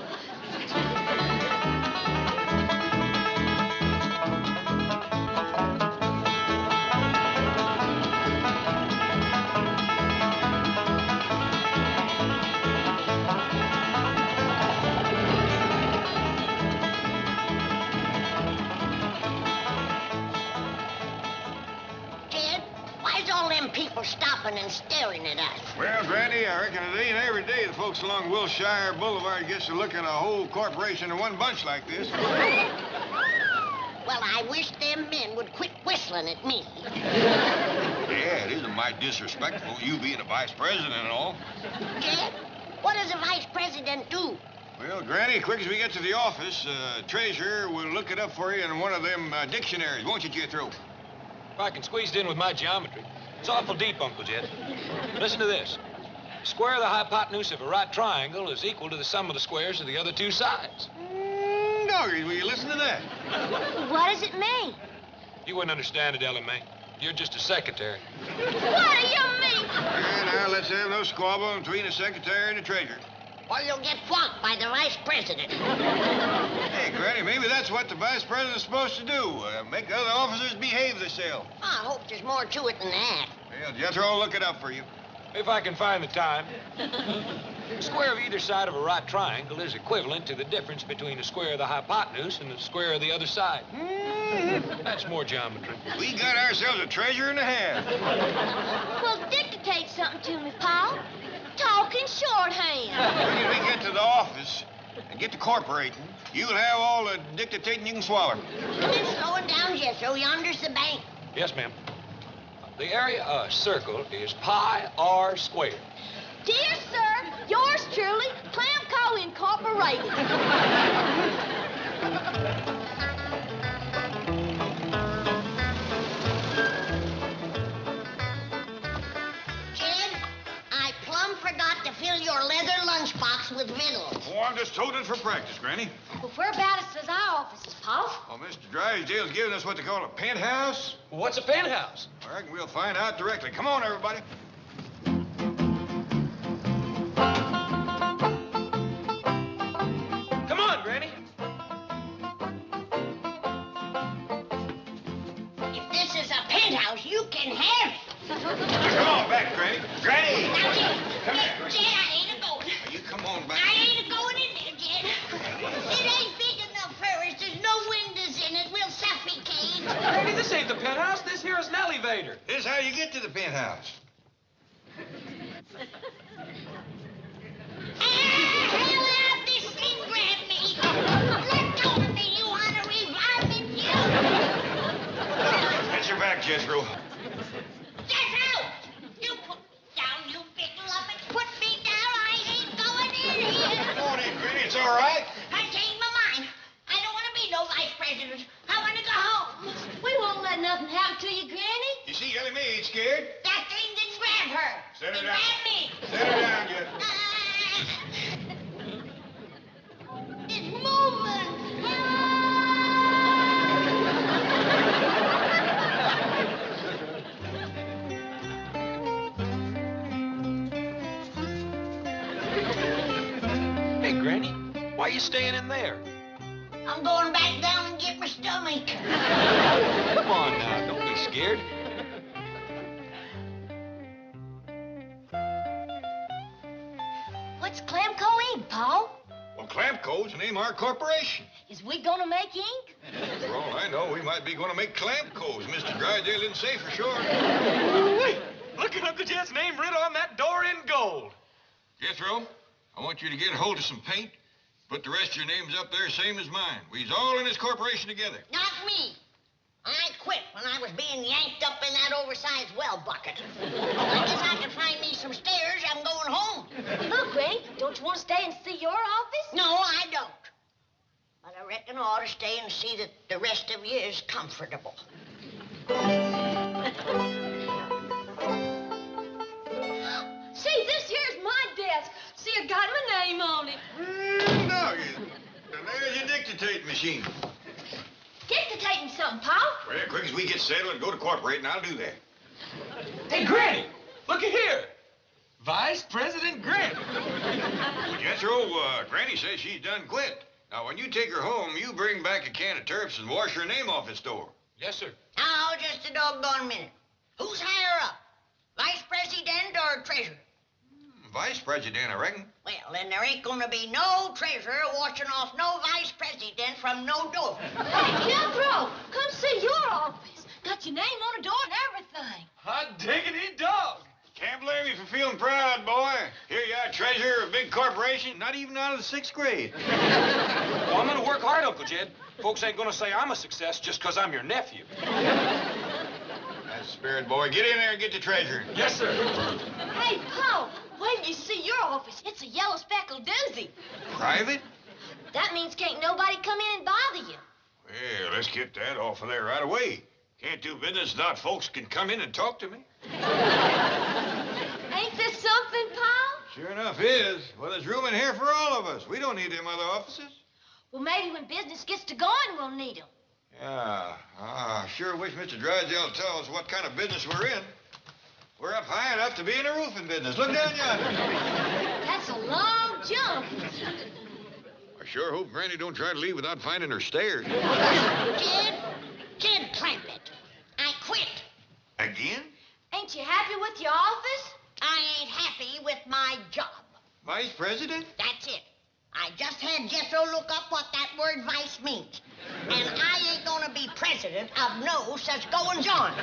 [SPEAKER 12] People stopping and staring at us.
[SPEAKER 4] Well, Granny, I reckon it ain't every day the folks along Wilshire Boulevard gets to look at a whole corporation in one bunch like this.
[SPEAKER 12] Well, I wish them men would quit whistling at me.
[SPEAKER 4] Yeah, it isn't mighty disrespectful, you being a vice president and all.
[SPEAKER 12] Jed, what does a vice president do?
[SPEAKER 4] Well, Granny, quick as we get to the office, treasurer will look it up for you in one of them dictionaries, won't you, Jethro?
[SPEAKER 16] If I can squeeze it in with my geometry. It's awful deep, Uncle Jed. Listen to this. The square of the hypotenuse of a right triangle is equal to the sum of the squares of the other two sides.
[SPEAKER 4] Doggies, will you listen to that?
[SPEAKER 14] What does it mean?
[SPEAKER 16] You wouldn't understand it, Ellie May.
[SPEAKER 5] You're just a secretary.
[SPEAKER 14] What do you mean?
[SPEAKER 4] Now, let's have no squabble between the secretary and the treasurer.
[SPEAKER 12] Or you'll get flunked by the vice president.
[SPEAKER 4] Hey, Granny, maybe that's what the vice president's supposed to do. Make the other officers behave themselves.
[SPEAKER 12] I hope there's more to it than that.
[SPEAKER 4] Well, Jethro will look it up for you.
[SPEAKER 5] If I can find the time. The square of either side of a right triangle is equivalent to the difference between the square of the hypotenuse and the square of the other side. That's more geometry.
[SPEAKER 4] We got ourselves a treasure and a half.
[SPEAKER 14] Well, dictate something to me, Paul. Talking shorthand.
[SPEAKER 4] When we get to the office and get to corporating, you'll have all the dictating you can swallow.
[SPEAKER 12] Come in, slowing down, Jethro. Yonder's the bank.
[SPEAKER 5] Yes, ma'am. The area of a circle is pi r squared.
[SPEAKER 14] Dear sir, yours truly, Clamco Incorporated.
[SPEAKER 12] Jed, I plumb forgot to fill your leather lunchbox with victuals.
[SPEAKER 4] Oh, I'm just toting for practice, Granny.
[SPEAKER 14] Well, whereabouts is our offices, Paul?
[SPEAKER 4] Oh, Mr. Drysdale's giving us what they call a penthouse.
[SPEAKER 5] Well, what's a penthouse?
[SPEAKER 4] I reckon we'll find out directly. Come on, everybody.
[SPEAKER 5] Come on, Granny.
[SPEAKER 12] If this is a penthouse, you can have it.
[SPEAKER 4] Come on back, Granny. Granny!
[SPEAKER 12] Now, Jed,
[SPEAKER 4] Come here.
[SPEAKER 12] Jed, I ain't a-going.
[SPEAKER 4] You come on back.
[SPEAKER 12] I ain't a-going in there, Jed. It ain't big enough for us. There's no windows in it. We'll suffocate.
[SPEAKER 5] Granny, this ain't the penthouse. This here is an elevator.
[SPEAKER 4] This is how you get to the penthouse.
[SPEAKER 12] Hell out, this thing grabbed me. Let go of me, you honorary varmint, you.
[SPEAKER 4] Get your back, Jethro.
[SPEAKER 12] Jethro! You put down, you big lubbets. Put me down. I ain't going in here.
[SPEAKER 4] Come on in, Granny. It's all right.
[SPEAKER 12] I changed my mind. I don't want to be no vice president. I want to go home.
[SPEAKER 14] We won't let nothing happen to you, Granny.
[SPEAKER 4] You see, Ellie May ain't scared.
[SPEAKER 12] That thing didn't grab her.
[SPEAKER 4] Set her
[SPEAKER 12] It
[SPEAKER 4] down.
[SPEAKER 12] grabbed me.
[SPEAKER 4] Set her down, Jethro.
[SPEAKER 12] It's moving.
[SPEAKER 5] Hey, Granny, why are you staying in there?
[SPEAKER 12] I'm going back down and get my stomach.
[SPEAKER 5] Come on now, don't be scared.
[SPEAKER 14] What's Clamco Inc., Paul?
[SPEAKER 4] Well, Clampco's the name of our corporation.
[SPEAKER 14] Is we gonna make ink?
[SPEAKER 4] For all I know, we might be going to make Clampco's. Mr. Drysdale didn't say for sure.
[SPEAKER 5] Look at Uncle Jed's name written on that door in gold.
[SPEAKER 4] Jethro, I want you to get a hold of some paint. Put the rest of your names up there, same as mine. We's all in this corporation together.
[SPEAKER 12] Not me. I quit when I was being yanked up in that oversized well bucket. Unless I can find me some stairs, I'm going home.
[SPEAKER 14] Look, Granny, don't you want to stay and see your office?
[SPEAKER 12] No, I don't. But I reckon I ought to stay and see that the rest of you is comfortable.
[SPEAKER 14] See, this here's my desk. See, I got my name on it.
[SPEAKER 4] No, and there's your dictating machine.
[SPEAKER 14] Dictating something, Paul.
[SPEAKER 4] Well, quick as we get settled and go to corporate, and I'll do that.
[SPEAKER 5] Hey, Granny, look at here. Vice President Granny.
[SPEAKER 4] Jethro, Granny says she's done quit. Now, when you take her home, you bring back a can of turps and wash her name off this door.
[SPEAKER 5] Yes, sir.
[SPEAKER 12] Now, just a doggone minute. Who's higher up? Vice president or treasurer?
[SPEAKER 4] Vice president, I reckon.
[SPEAKER 12] Well, then there ain't gonna be no treasurer washing off no vice president from no door.
[SPEAKER 14] Hey, Jethro, come see your office. Got your name on the door and everything.
[SPEAKER 5] Hot diggity dog.
[SPEAKER 4] Can't blame you for feeling proud, boy. Here you are, treasurer of a big corporation, not even out of the 6th grade.
[SPEAKER 5] Well, I'm going to work hard, Uncle Jed. Folks ain't going to say I'm a success just because I'm your nephew.
[SPEAKER 4] That's the spirit, boy. Get in there and get the treasure.
[SPEAKER 5] Yes, sir.
[SPEAKER 14] Hey, Paul, wait till you see your office. It's a yellow speckled doozy.
[SPEAKER 4] Private?
[SPEAKER 14] That means can't nobody come in and bother you.
[SPEAKER 4] Well, let's get that off of there right away. Can't do business without folks can come in and talk to me.
[SPEAKER 14] Ain't this something, Paul?
[SPEAKER 4] Sure enough is. Well, there's room in here for all of us. We don't need them other offices.
[SPEAKER 14] Well, maybe when business gets to going, we'll need them.
[SPEAKER 4] Yeah, I sure wish Mr. Drysdale would tell us what kind of business we're in. We're up high enough to be in the roofing business. Look down yonder.
[SPEAKER 14] That's a long jump.
[SPEAKER 4] I sure hope Granny don't try to leave without finding her stairs.
[SPEAKER 12] Jed Clampett, I quit.
[SPEAKER 4] Again?
[SPEAKER 14] Ain't you happy with your office?
[SPEAKER 12] I ain't happy with my job.
[SPEAKER 4] Vice President?
[SPEAKER 12] That's it. I just had Jethro look up what that word vice means. And I ain't gonna be president of no such goings-on.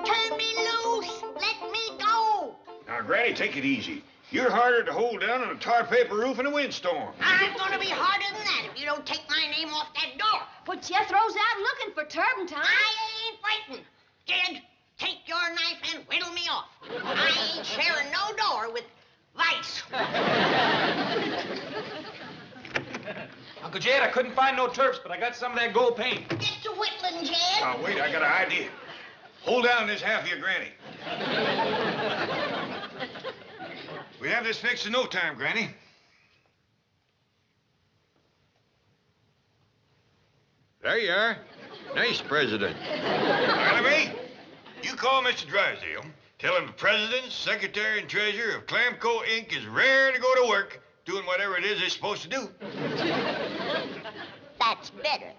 [SPEAKER 12] Turn me loose. Let me go.
[SPEAKER 4] Now, Granny, take it easy. You're harder to hold down on a tar paper roof in a windstorm.
[SPEAKER 12] I'm gonna be harder than that if you don't take my name off that door.
[SPEAKER 14] But Jethro's out looking for turpentine.
[SPEAKER 12] I ain't frightened. Jed, take your knife and whittle me off. I ain't sharing no door with Vice.
[SPEAKER 16] Uncle Jed, I couldn't find no turps, but I got some of that gold paint.
[SPEAKER 12] Get to whittling, Jed.
[SPEAKER 4] Oh, wait, I got an idea. Hold down this half of your Granny. We have this fixed in no time, Granny. There you are. Nice president. Ellie May, you call Mr. Drysdale. Tell him the president, secretary, and treasurer of Clampco Inc. is raring to go to work doing whatever it is they're supposed to do.
[SPEAKER 12] That's better.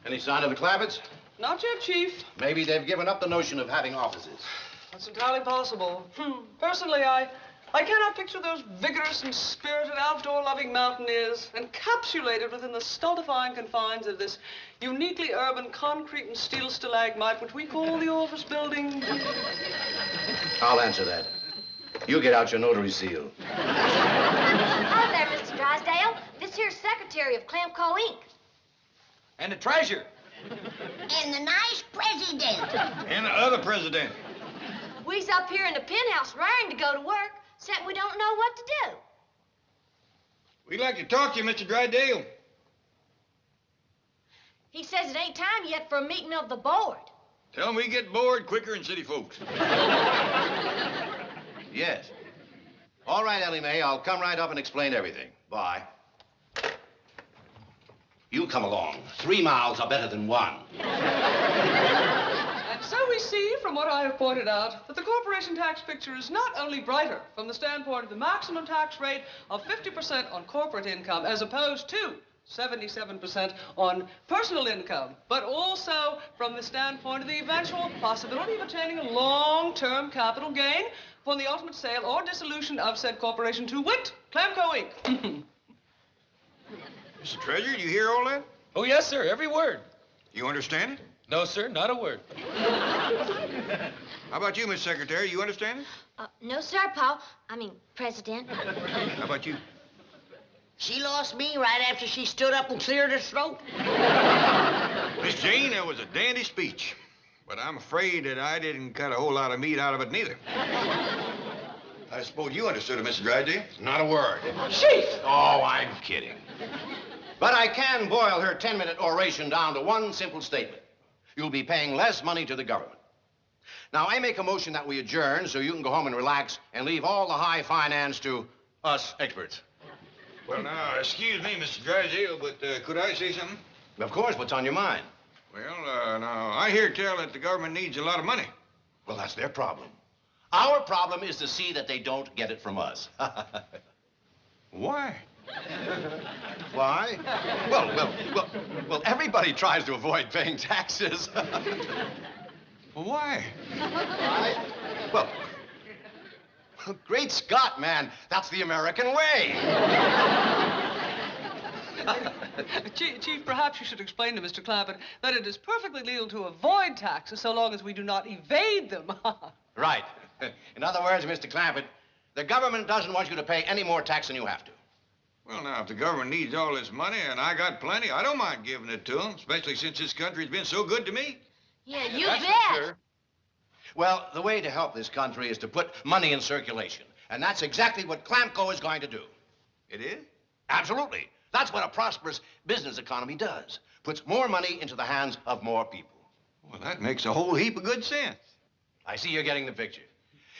[SPEAKER 13] Any sign of the Clampetts?
[SPEAKER 8] Not yet, Chief.
[SPEAKER 13] Maybe they've given up the notion of having offices.
[SPEAKER 8] That's entirely possible. Personally, I cannot picture those vigorous and spirited outdoor-loving mountaineers encapsulated within the stultifying confines of this uniquely urban concrete and steel stalagmite which we call the office building.
[SPEAKER 13] I'll answer that. You get out your notary seal.
[SPEAKER 14] Hi there, Mr. Drysdale. This here's secretary of Clampco Inc.
[SPEAKER 16] And the treasurer.
[SPEAKER 12] And the nice president.
[SPEAKER 4] And the other president.
[SPEAKER 14] We's up here in the penthouse raring to go to work, except we don't know what to do.
[SPEAKER 4] We'd like to talk to you, Mr. Drysdale.
[SPEAKER 14] He says it ain't time yet for a meeting of the board.
[SPEAKER 4] Tell him we get bored quicker than city folks.
[SPEAKER 13] Yes. All right, Ellie May, I'll come right up and explain everything. Bye. You come along. 3 miles are better than 1.
[SPEAKER 8] And so we see, from what I have pointed out, that the corporation tax picture is not only brighter from the standpoint of the maximum tax rate of 50% on corporate income as opposed to 77% on personal income, but also from the standpoint of the eventual possibility of attaining a long-term capital gain upon the ultimate sale or dissolution of said corporation to wit, Clampco Inc.
[SPEAKER 4] Mr. Treasurer, you hear all that?
[SPEAKER 16] Oh, yes, sir, every word.
[SPEAKER 4] You understand it?
[SPEAKER 16] No, sir, not a word.
[SPEAKER 4] How about you, Miss Secretary? You understand it?
[SPEAKER 14] No, sir, Paul. I mean, President.
[SPEAKER 4] How about you?
[SPEAKER 12] She lost me right after she stood up and cleared her throat.
[SPEAKER 4] Miss Jane, that was a dandy speech. But I'm afraid that I didn't cut a whole lot of meat out of it, neither. I suppose you understood it, Mr. Drysdale?
[SPEAKER 13] Not a word.
[SPEAKER 8] Chief!
[SPEAKER 13] Oh, I'm kidding. But I can boil her 10-minute oration down to one simple statement. You'll be paying less money to the government. Now, I make a motion that we adjourn so you can go home and relax and leave all the high finance to us experts.
[SPEAKER 4] Well, now, excuse me, Mr. Drysdale, but could I say something?
[SPEAKER 13] Of course. What's on your mind?
[SPEAKER 4] Well, now, I hear tell that the government needs a lot of money.
[SPEAKER 13] Well, that's their problem. Our problem is to see that they don't get it from us.
[SPEAKER 4] Why?
[SPEAKER 13] Why? Well, everybody tries to avoid paying taxes.
[SPEAKER 4] Why?
[SPEAKER 13] Why? Well, great Scott, man. That's the American way.
[SPEAKER 8] Chief, perhaps you should explain to Mr. Clampett that it is perfectly legal to avoid taxes so long as we do not evade them.
[SPEAKER 13] Right. In other words, Mr. Clampett, the government doesn't want you to pay any more tax than you have to.
[SPEAKER 4] Well, now, if the government needs all this money and I got plenty, I don't mind giving it to them, especially since this country's been so good to me.
[SPEAKER 14] Yeah, you
[SPEAKER 13] That's
[SPEAKER 14] bet.
[SPEAKER 13] for sure. Well, the way to help this country is to put money in circulation. And that's exactly what Clampco is going to do.
[SPEAKER 4] It is?
[SPEAKER 13] Absolutely. That's what a prosperous business economy does. Puts more money into the hands of more people.
[SPEAKER 4] Well, that makes a whole heap of good sense.
[SPEAKER 13] I see you're getting the picture.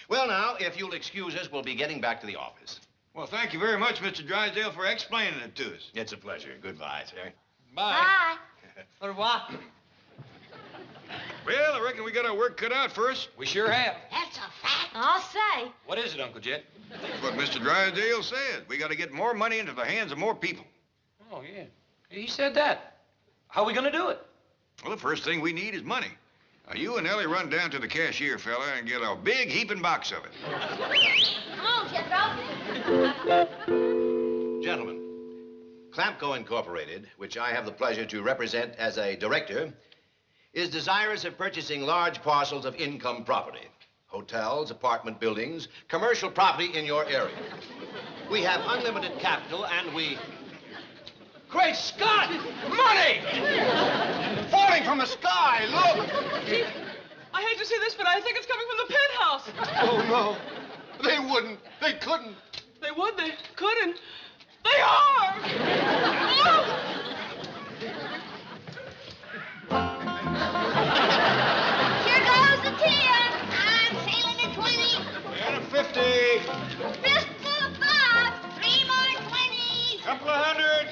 [SPEAKER 13] Well, now, if you'll excuse us, we'll be getting back to the office.
[SPEAKER 4] Well, thank you very much, Mr. Drysdale, for explaining it to us.
[SPEAKER 13] It's a pleasure. Goodbye, sir.
[SPEAKER 8] Bye. Au revoir.
[SPEAKER 4] Well, I reckon we got our work cut out for us.
[SPEAKER 5] We sure have.
[SPEAKER 12] That's a fact.
[SPEAKER 14] I'll say.
[SPEAKER 5] What is it, Uncle Jed?
[SPEAKER 4] That's what Mr. Drysdale said. We got to get more money into the hands of more people.
[SPEAKER 5] Oh, yeah. He said that. How are we going to do it?
[SPEAKER 4] Well, the first thing we need is money. Now, you and Ellie run down to the cashier, fella, and get a big heaping box of it.
[SPEAKER 14] Come on, Jethro.
[SPEAKER 13] Gentlemen, Clampco Incorporated, which I have the pleasure to represent as a director, is desirous of purchasing large parcels of income property. Hotels, apartment buildings, commercial property in your area. We have unlimited capital and we...
[SPEAKER 9] Great Scott! Money! Falling from the sky, look!
[SPEAKER 8] I hate to say this, but I think it's coming from the penthouse.
[SPEAKER 9] Oh, no. They wouldn't. They couldn't.
[SPEAKER 8] They would, they couldn't. They are! Oh!
[SPEAKER 14] Here goes the 10.
[SPEAKER 12] I'm feeling a 20.
[SPEAKER 4] And a 50.
[SPEAKER 14] Fistful of 5.
[SPEAKER 12] 3 more 20s.
[SPEAKER 4] Couple of hundred.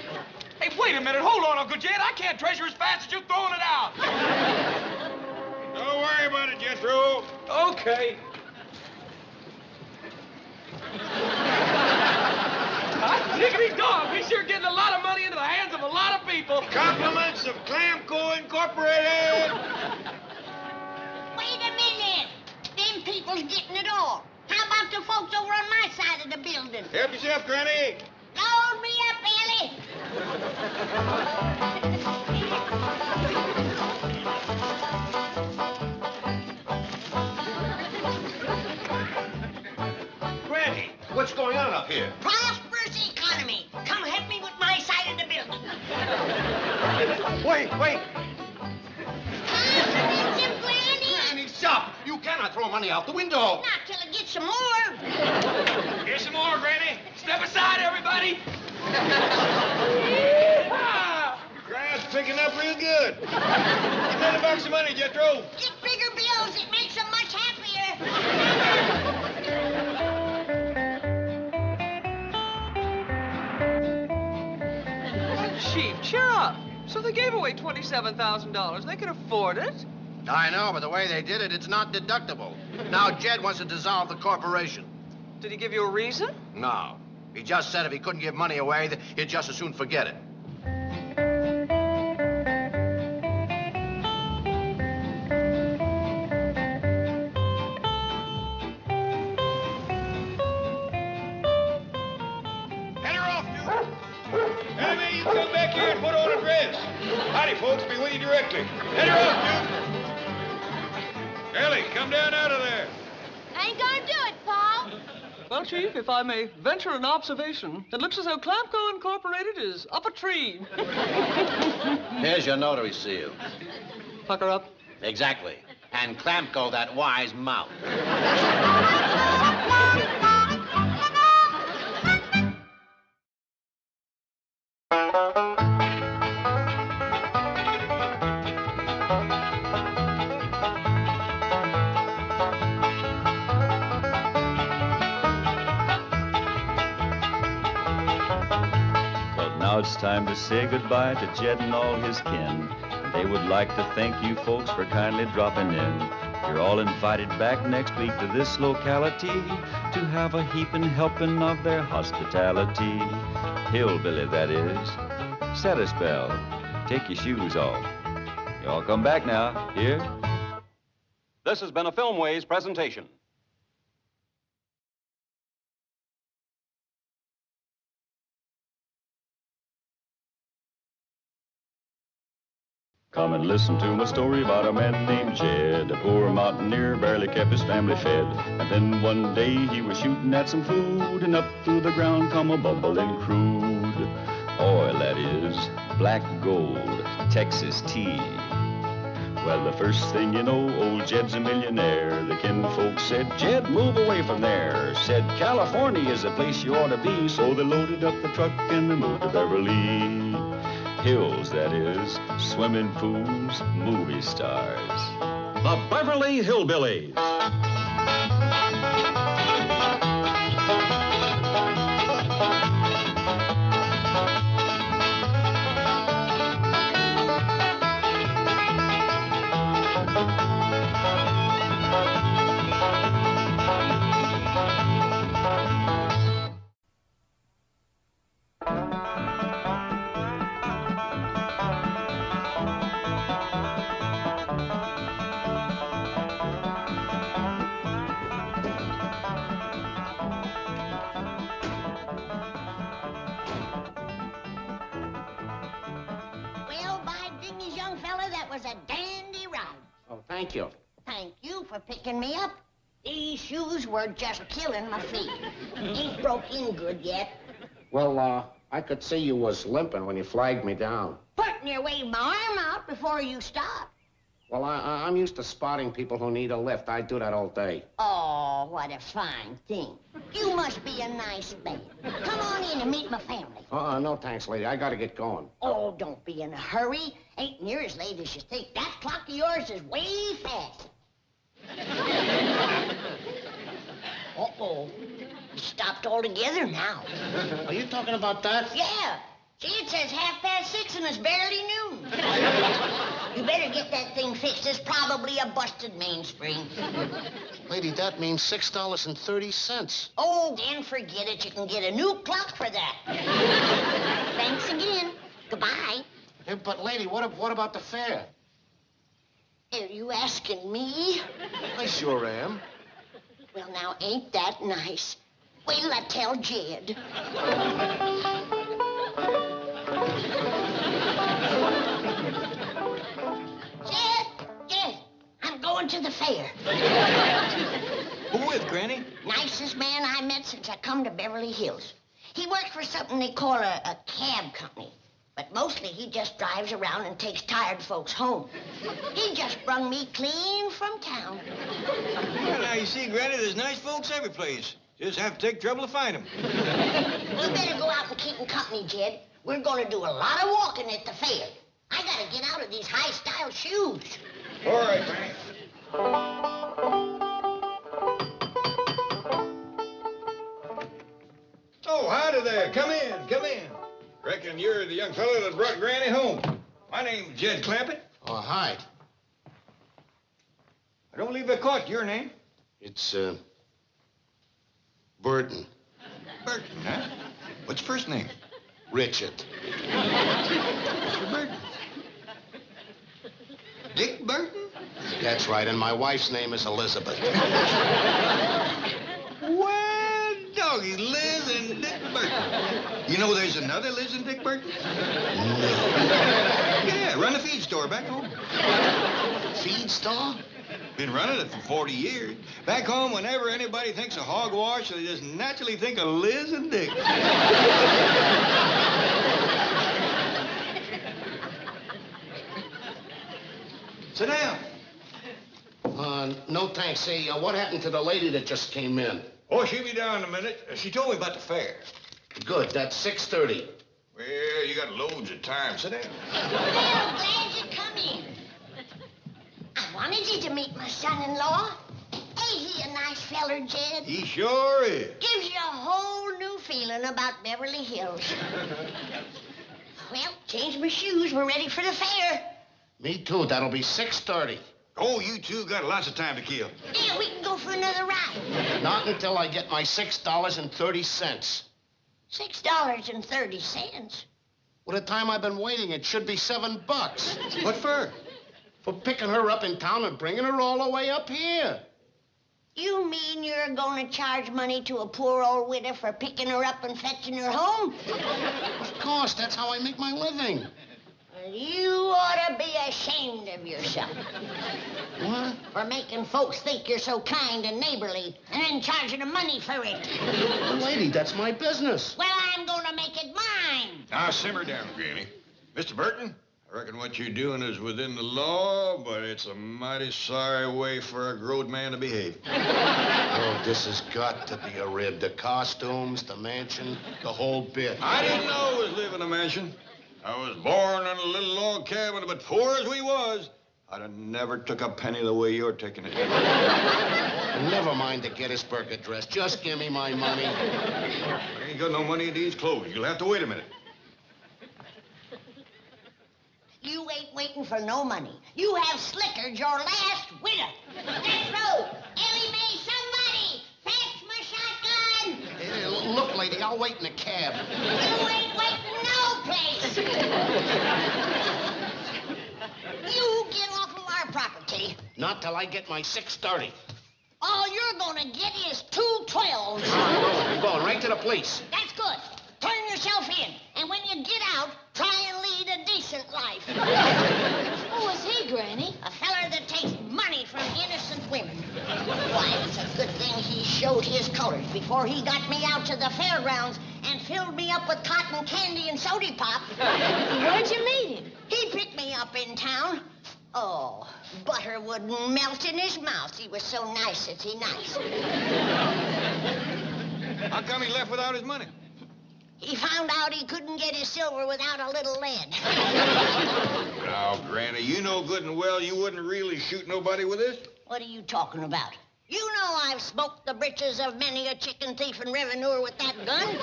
[SPEAKER 5] Hey, wait a minute. Hold on, Uncle Jed. I can't treasure as fast as you're throwing it out.
[SPEAKER 4] Don't worry about it, Jethro.
[SPEAKER 5] Okay. Chickadee dog. We sure getting a lot of money into the hands of a lot of people.
[SPEAKER 4] Compliments of Clampco Incorporated.
[SPEAKER 12] Wait a minute. Them people's getting it all. How about the folks over on my side of the building?
[SPEAKER 4] Help yourself, Granny.
[SPEAKER 12] Load me up, Ellie.
[SPEAKER 13] Granny, what's going on up here?
[SPEAKER 12] Prosperous economy. Come help me with my side of the building.
[SPEAKER 9] Wait.
[SPEAKER 12] Granny.
[SPEAKER 13] Stop! You cannot throw money out the window.
[SPEAKER 12] Not till I get some more.
[SPEAKER 5] Here's some more, Granny. Step aside, everybody.
[SPEAKER 4] Crowd's picking up real good. Give me a box of money, Jethro.
[SPEAKER 12] Get bigger bills. It makes them much happier.
[SPEAKER 8] Chief, cheer up. So they gave away $27,000. They can afford it.
[SPEAKER 13] I know, but the way they did it, it's not deductible. Now Jed wants to dissolve the corporation.
[SPEAKER 8] Did he give you a reason?
[SPEAKER 13] No. He just said if he couldn't give money away, that he'd just as soon forget it.
[SPEAKER 4] Head her off, Duke. Ellie May, you come back here and put on a dress. Howdy, folks. Be with you directly. Head her off, Duke. Ellie, come down out of there.
[SPEAKER 14] I ain't gonna do it, Paul.
[SPEAKER 8] Well, Chief, if I may venture an observation, it looks as though Clampco Incorporated is up a tree.
[SPEAKER 13] Here's your notary seal.
[SPEAKER 8] Pucker up.
[SPEAKER 13] Exactly. And Clampco that wise mouth.
[SPEAKER 1] Now it's time to say goodbye to Jed and all his kin. They would like to thank you folks for kindly dropping in. You're all invited back next week to this locality to have a heaping helping of their hospitality. Hillbilly, that is. Set a spell. Take your shoes off. Y'all come back now. Here?
[SPEAKER 2] This has been a Filmways presentation.
[SPEAKER 1] Come and listen to my story about a man named Jed. A poor mountaineer barely kept his family fed. And then one day he was shooting at some food, and up through the ground come a bubbling crude oil, that is, black gold, Texas tea. Well, the first thing you know, old Jed's a millionaire. The kinfolk said, Jed, move away from there. Said, California is the place you ought to be. So they loaded up the truck and they moved to Beverly Hills, that is, swimming pools, movie stars.
[SPEAKER 2] The Beverly Hillbillies.
[SPEAKER 12] was a dandy ride.
[SPEAKER 7] Oh, thank you.
[SPEAKER 12] Thank you for picking me up. These shoes were just killing my feet. Ain't broke in good yet.
[SPEAKER 7] Well, I could see you was limping when you flagged me down.
[SPEAKER 12] Putting your wave my arm out before you stop.
[SPEAKER 7] Well, I'm used to spotting people who need a lift. I do that all day.
[SPEAKER 12] Oh, what a fine thing. You must be a nice man. Come on in and meet my family.
[SPEAKER 7] No thanks, lady. I gotta get going.
[SPEAKER 12] Oh, don't be in a hurry. Ain't near as late as you think. That clock of yours is way fast. Uh-oh. You stopped altogether now.
[SPEAKER 7] Are you talking about that?
[SPEAKER 12] Yeah. See, it says 6:30 and it's barely noon. You better get that thing fixed. It's probably a busted mainspring.
[SPEAKER 7] Lady, that means $6.30.
[SPEAKER 12] Oh, then forget it. You can get a new clock for that. Thanks again. Goodbye.
[SPEAKER 7] Hey, but, lady, what about the fare?
[SPEAKER 12] Are you asking me?
[SPEAKER 7] I sure am.
[SPEAKER 12] Well, now, ain't that nice? Wait till I tell Jed. Jed, I'm going to the fair.
[SPEAKER 5] Who with, Granny?
[SPEAKER 12] Nicest man I met since I come to Beverly Hills. He works for something they call a cab company. But mostly he just drives around and takes tired folks home. He just brung me clean from town.
[SPEAKER 4] Well, now, you see, Granny, there's nice folks every place. Just have to take trouble to find them.
[SPEAKER 12] You better go out and keep in company, Jed. We're going to do a lot of walking at the fair. I got to get out of these high-style shoes.
[SPEAKER 4] All right, Granny. Oh, howdy there. Come in, come in. Reckon you're the young fellow that brought Granny home. My name's Jed Clampett.
[SPEAKER 7] Oh, hi.
[SPEAKER 4] I don't believe I caught your name.
[SPEAKER 7] It's, Burton.
[SPEAKER 4] Burton, huh? What's your first name?
[SPEAKER 7] Richard.
[SPEAKER 4] Mr. Burton. Dick Burton?
[SPEAKER 7] That's right, and my wife's name is Elizabeth.
[SPEAKER 4] Well, doggy, Liz and Dick Burton. You know there's another Liz and Dick Burton?
[SPEAKER 7] No.
[SPEAKER 4] Yeah, run a feed store back home.
[SPEAKER 7] Feed store?
[SPEAKER 4] Been running it for 40 years. Back home, whenever anybody thinks of hogwash, they just naturally think of Liz and Dick. Sit down.
[SPEAKER 7] No thanks. Say, what happened to the lady that just came in?
[SPEAKER 4] Oh, she'll be down in a minute. She told me about the fair.
[SPEAKER 7] Good, that's 6:30.
[SPEAKER 4] Well, you got loads of time. Sit down.
[SPEAKER 12] Well, glad you come in. I wanted you to meet my son-in-law. Ain't he a nice feller, Jed?
[SPEAKER 4] He sure is.
[SPEAKER 12] Gives you a whole new feeling about Beverly Hills. Well, changed my shoes. We're ready for the fair.
[SPEAKER 7] Me too. That'll be 6:30.
[SPEAKER 4] Oh, you two got lots of time to kill.
[SPEAKER 12] Yeah, we can go for another ride.
[SPEAKER 7] Not until I get my $6.30.
[SPEAKER 12] $6.30.
[SPEAKER 7] Well, the time I've been waiting, it should be $7.
[SPEAKER 4] What for?
[SPEAKER 7] For picking her up in town and bringing her all the way up here.
[SPEAKER 12] You mean you're going to charge money to a poor old widow for picking her up and fetching her home?
[SPEAKER 7] Of course, that's how I make my living.
[SPEAKER 12] You ought to be ashamed of yourself.
[SPEAKER 7] What?
[SPEAKER 12] For making folks think you're so kind and neighborly and then charging them money for it.
[SPEAKER 7] Lady, that's my business.
[SPEAKER 12] Well, I'm going to make it mine.
[SPEAKER 4] Now, simmer down, Granny. Mr. Burton, I reckon what you're doing is within the law, but it's a mighty sorry way for a growed man to behave.
[SPEAKER 7] Oh, this has got to be a rib. The costumes, the mansion, the whole bit.
[SPEAKER 4] I didn't know I was living in a mansion. I was born in a little log cabin, but poor as we was, I'd have never took a penny the way you're taking it.
[SPEAKER 7] Never mind the Gettysburg Address. Just give me my money.
[SPEAKER 4] I ain't got no money in these clothes. You'll have to wait a minute.
[SPEAKER 12] You ain't waiting for no money. You have slickered your last widow. Jethro, Ellie May, somebody! Fetch my shotgun!
[SPEAKER 7] Hey, look, lady, I'll wait in the cab.
[SPEAKER 12] You ain't waiting no place! You get off of our property.
[SPEAKER 7] Not till I get my 6:30.
[SPEAKER 12] All you're gonna get is 2 12s.
[SPEAKER 7] I'm going right to the police.
[SPEAKER 12] That's good. Turn yourself in. And when you get out, try and lead a decent life.
[SPEAKER 14] Who is he, Granny?
[SPEAKER 12] A feller that takes money from innocent women. Why, it's a good thing he showed his colors before he got me out to the fairgrounds and filled me up with cotton candy and soda pop.
[SPEAKER 14] Where'd you meet him?
[SPEAKER 12] He picked me up in town. Oh, butter wouldn't melt in his mouth. He was so nice, is he nice?
[SPEAKER 4] How come he left without his money?
[SPEAKER 12] He found out he couldn't get his silver without a little lead.
[SPEAKER 4] Now, Granny, you know good and well you wouldn't really shoot nobody with this.
[SPEAKER 12] What are you talking about? You know I've smoked the breeches of many a chicken thief and revenuer with that gun.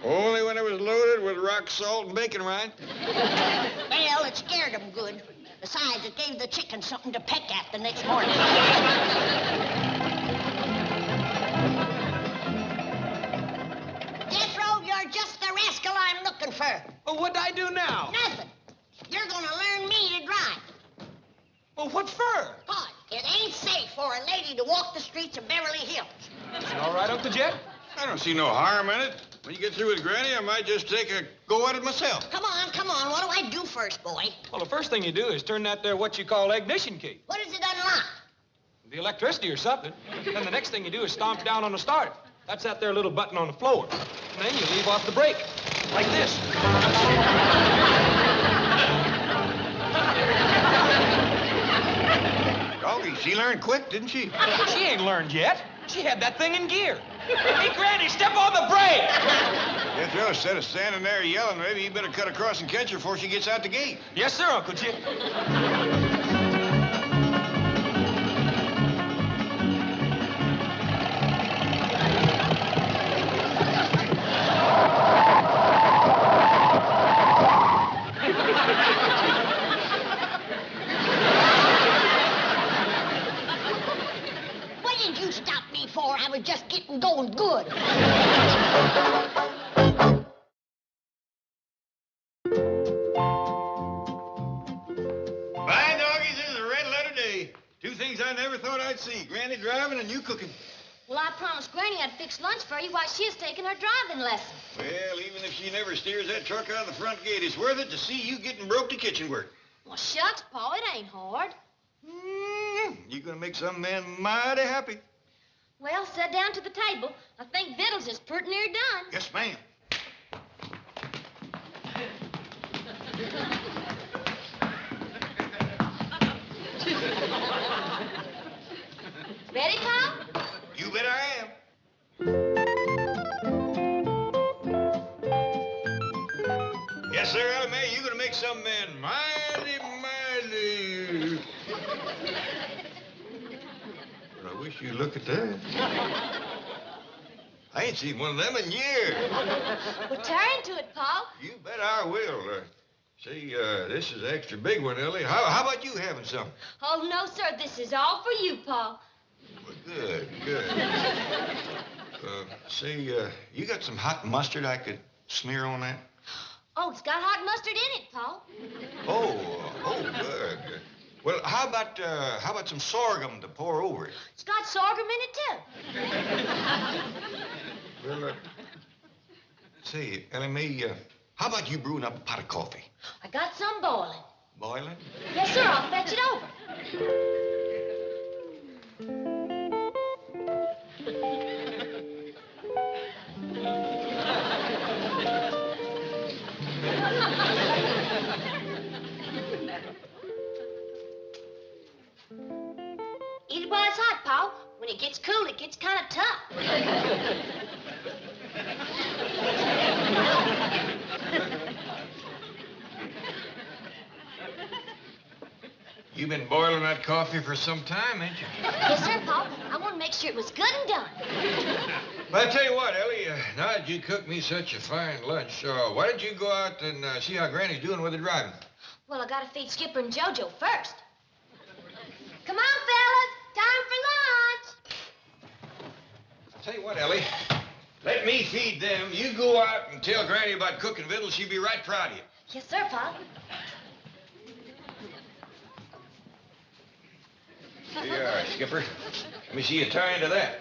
[SPEAKER 4] Only when it was loaded with rock salt and bacon rind.
[SPEAKER 12] Well, it scared him good. Besides, it gave the chicken something to peck at the next morning. Jethro, you're just the rascal I'm looking for.
[SPEAKER 16] Well, what'd I do now?
[SPEAKER 12] Nothing. You're gonna learn me to drive.
[SPEAKER 16] Well, what for?
[SPEAKER 12] But it ain't safe for a lady to walk the streets of Beverly Hills.
[SPEAKER 16] All right, Uncle Jed?
[SPEAKER 4] I don't see no harm in it. When you get through with Granny, I might just take a go at it myself.
[SPEAKER 12] Come on, come on. What do I do first, boy?
[SPEAKER 16] Well, the first thing you do is turn that there what you call ignition key.
[SPEAKER 12] What does it unlock?
[SPEAKER 16] The electricity or something. Then the next thing you do is stomp down on the starter. That's that there little button on the floor. And then you leave off the brake. Like this.
[SPEAKER 4] Doggy, she learned quick, didn't she?
[SPEAKER 16] She ain't learned yet. She had that thing in gear. Hey, Granny, step on the brake!
[SPEAKER 4] Jethro, instead of standing there yelling, maybe you better cut across and catch her before she gets out the gate.
[SPEAKER 16] Yes, sir, Uncle Jed.
[SPEAKER 12] What did you stop me for? I was just getting going good.
[SPEAKER 4] Bye, doggies. This is a red letter day. Two things I never thought I'd see. Granny driving and you cooking.
[SPEAKER 14] Well, I promised Granny I'd fix lunch for you while she was taking her driving lesson.
[SPEAKER 4] Well, even if she never steers that truck out of the front gate, it's worth it to see you getting broke to kitchen work.
[SPEAKER 14] Well, shucks, Pa, it ain't hard.
[SPEAKER 4] You're gonna make some man mighty happy.
[SPEAKER 14] Well, sit down to the table. I think victuals is pretty near done.
[SPEAKER 4] Yes, ma'am.
[SPEAKER 14] Ready, Pa?
[SPEAKER 4] You bet I am. Yes, sir, Ellie May. You're gonna make some man mighty. But I wish you'd look at that. I ain't seen one of them in years.
[SPEAKER 14] Well, tear into it, Pa.
[SPEAKER 4] You bet I will. See, this is an extra big one, Ellie. How about you having some?
[SPEAKER 14] Oh, no, sir. This is all for you, Pa.
[SPEAKER 4] Well, good. See, you got some hot mustard I could smear on that?
[SPEAKER 14] Oh, it's got hot mustard in it, Pa.
[SPEAKER 4] Oh, good. Well, how about some sorghum to pour over it?
[SPEAKER 14] It's got sorghum in it, too.
[SPEAKER 4] Well, say, Ellie May, how about you brewing up a pot of coffee?
[SPEAKER 14] I got some boiling.
[SPEAKER 4] Boiling?
[SPEAKER 14] Yes, sir. I'll fetch it over. Eat it while it's hot, Pa. When it gets cool, it gets kind of tough.
[SPEAKER 4] You've been boiling that coffee for some time, ain't you?
[SPEAKER 14] Yes, sir, Pa. I want to make sure it was good and done.
[SPEAKER 4] Well, I tell you what, Ellie, now that you cooked me such a fine lunch, why don't you go out and see how Granny's doing with the driving?
[SPEAKER 14] Well, I got to feed Skipper and JoJo first. Come on, fellas. Time for lunch.
[SPEAKER 4] I'll tell you what, Ellie. Let me feed them. You go out and tell Granny about cooking victuals. She'll be right proud of you.
[SPEAKER 14] Yes, sir, Pa.
[SPEAKER 4] Here you are, Skipper. Let me see you tie into that.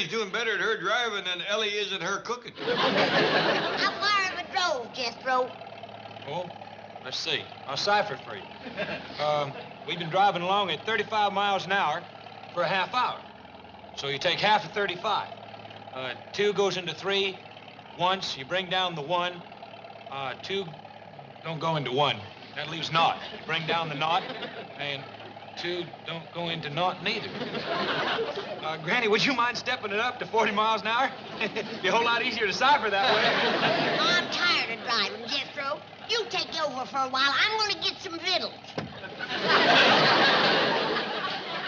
[SPEAKER 4] Granny's doing better at her driving than Ellie is at her cooking.
[SPEAKER 12] How far have it drove, Jethro?
[SPEAKER 16] Oh, let's see. I'll cipher for you. We've been driving along at 35 miles an hour for a half hour. So you take half of 35. 2 goes into 3 once. You bring down the 1. 2 don't go into 1. That leaves naught. You bring down the naught, and 2 don't go into naught neither. Granny, would you mind stepping it up to 40 miles an hour? It'd be a whole lot easier to cipher that way.
[SPEAKER 12] I'm tired of driving, Jethro. You take over for a while. I'm going to get some victuals.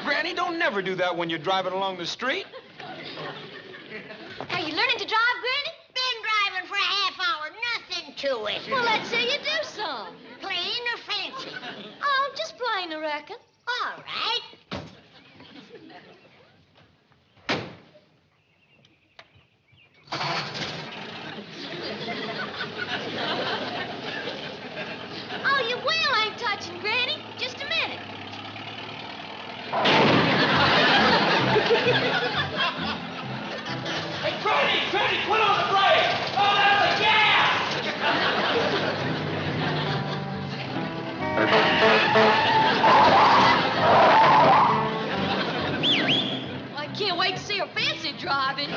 [SPEAKER 16] Granny, don't never do that when you're driving along the street.
[SPEAKER 14] Are you learning to drive, Granny?
[SPEAKER 12] Been driving for a half hour. Nothing to it.
[SPEAKER 14] Well, let's see you do some.
[SPEAKER 12] Plain or fancy?
[SPEAKER 14] Oh, just plain, I reckon.
[SPEAKER 12] All right.
[SPEAKER 14] Oh, your wheel ain't touching, Granny. Just a minute.
[SPEAKER 16] Hey, Granny, put on the brake! Oh, that's the gas!
[SPEAKER 14] I can't wait to see her fancy driving.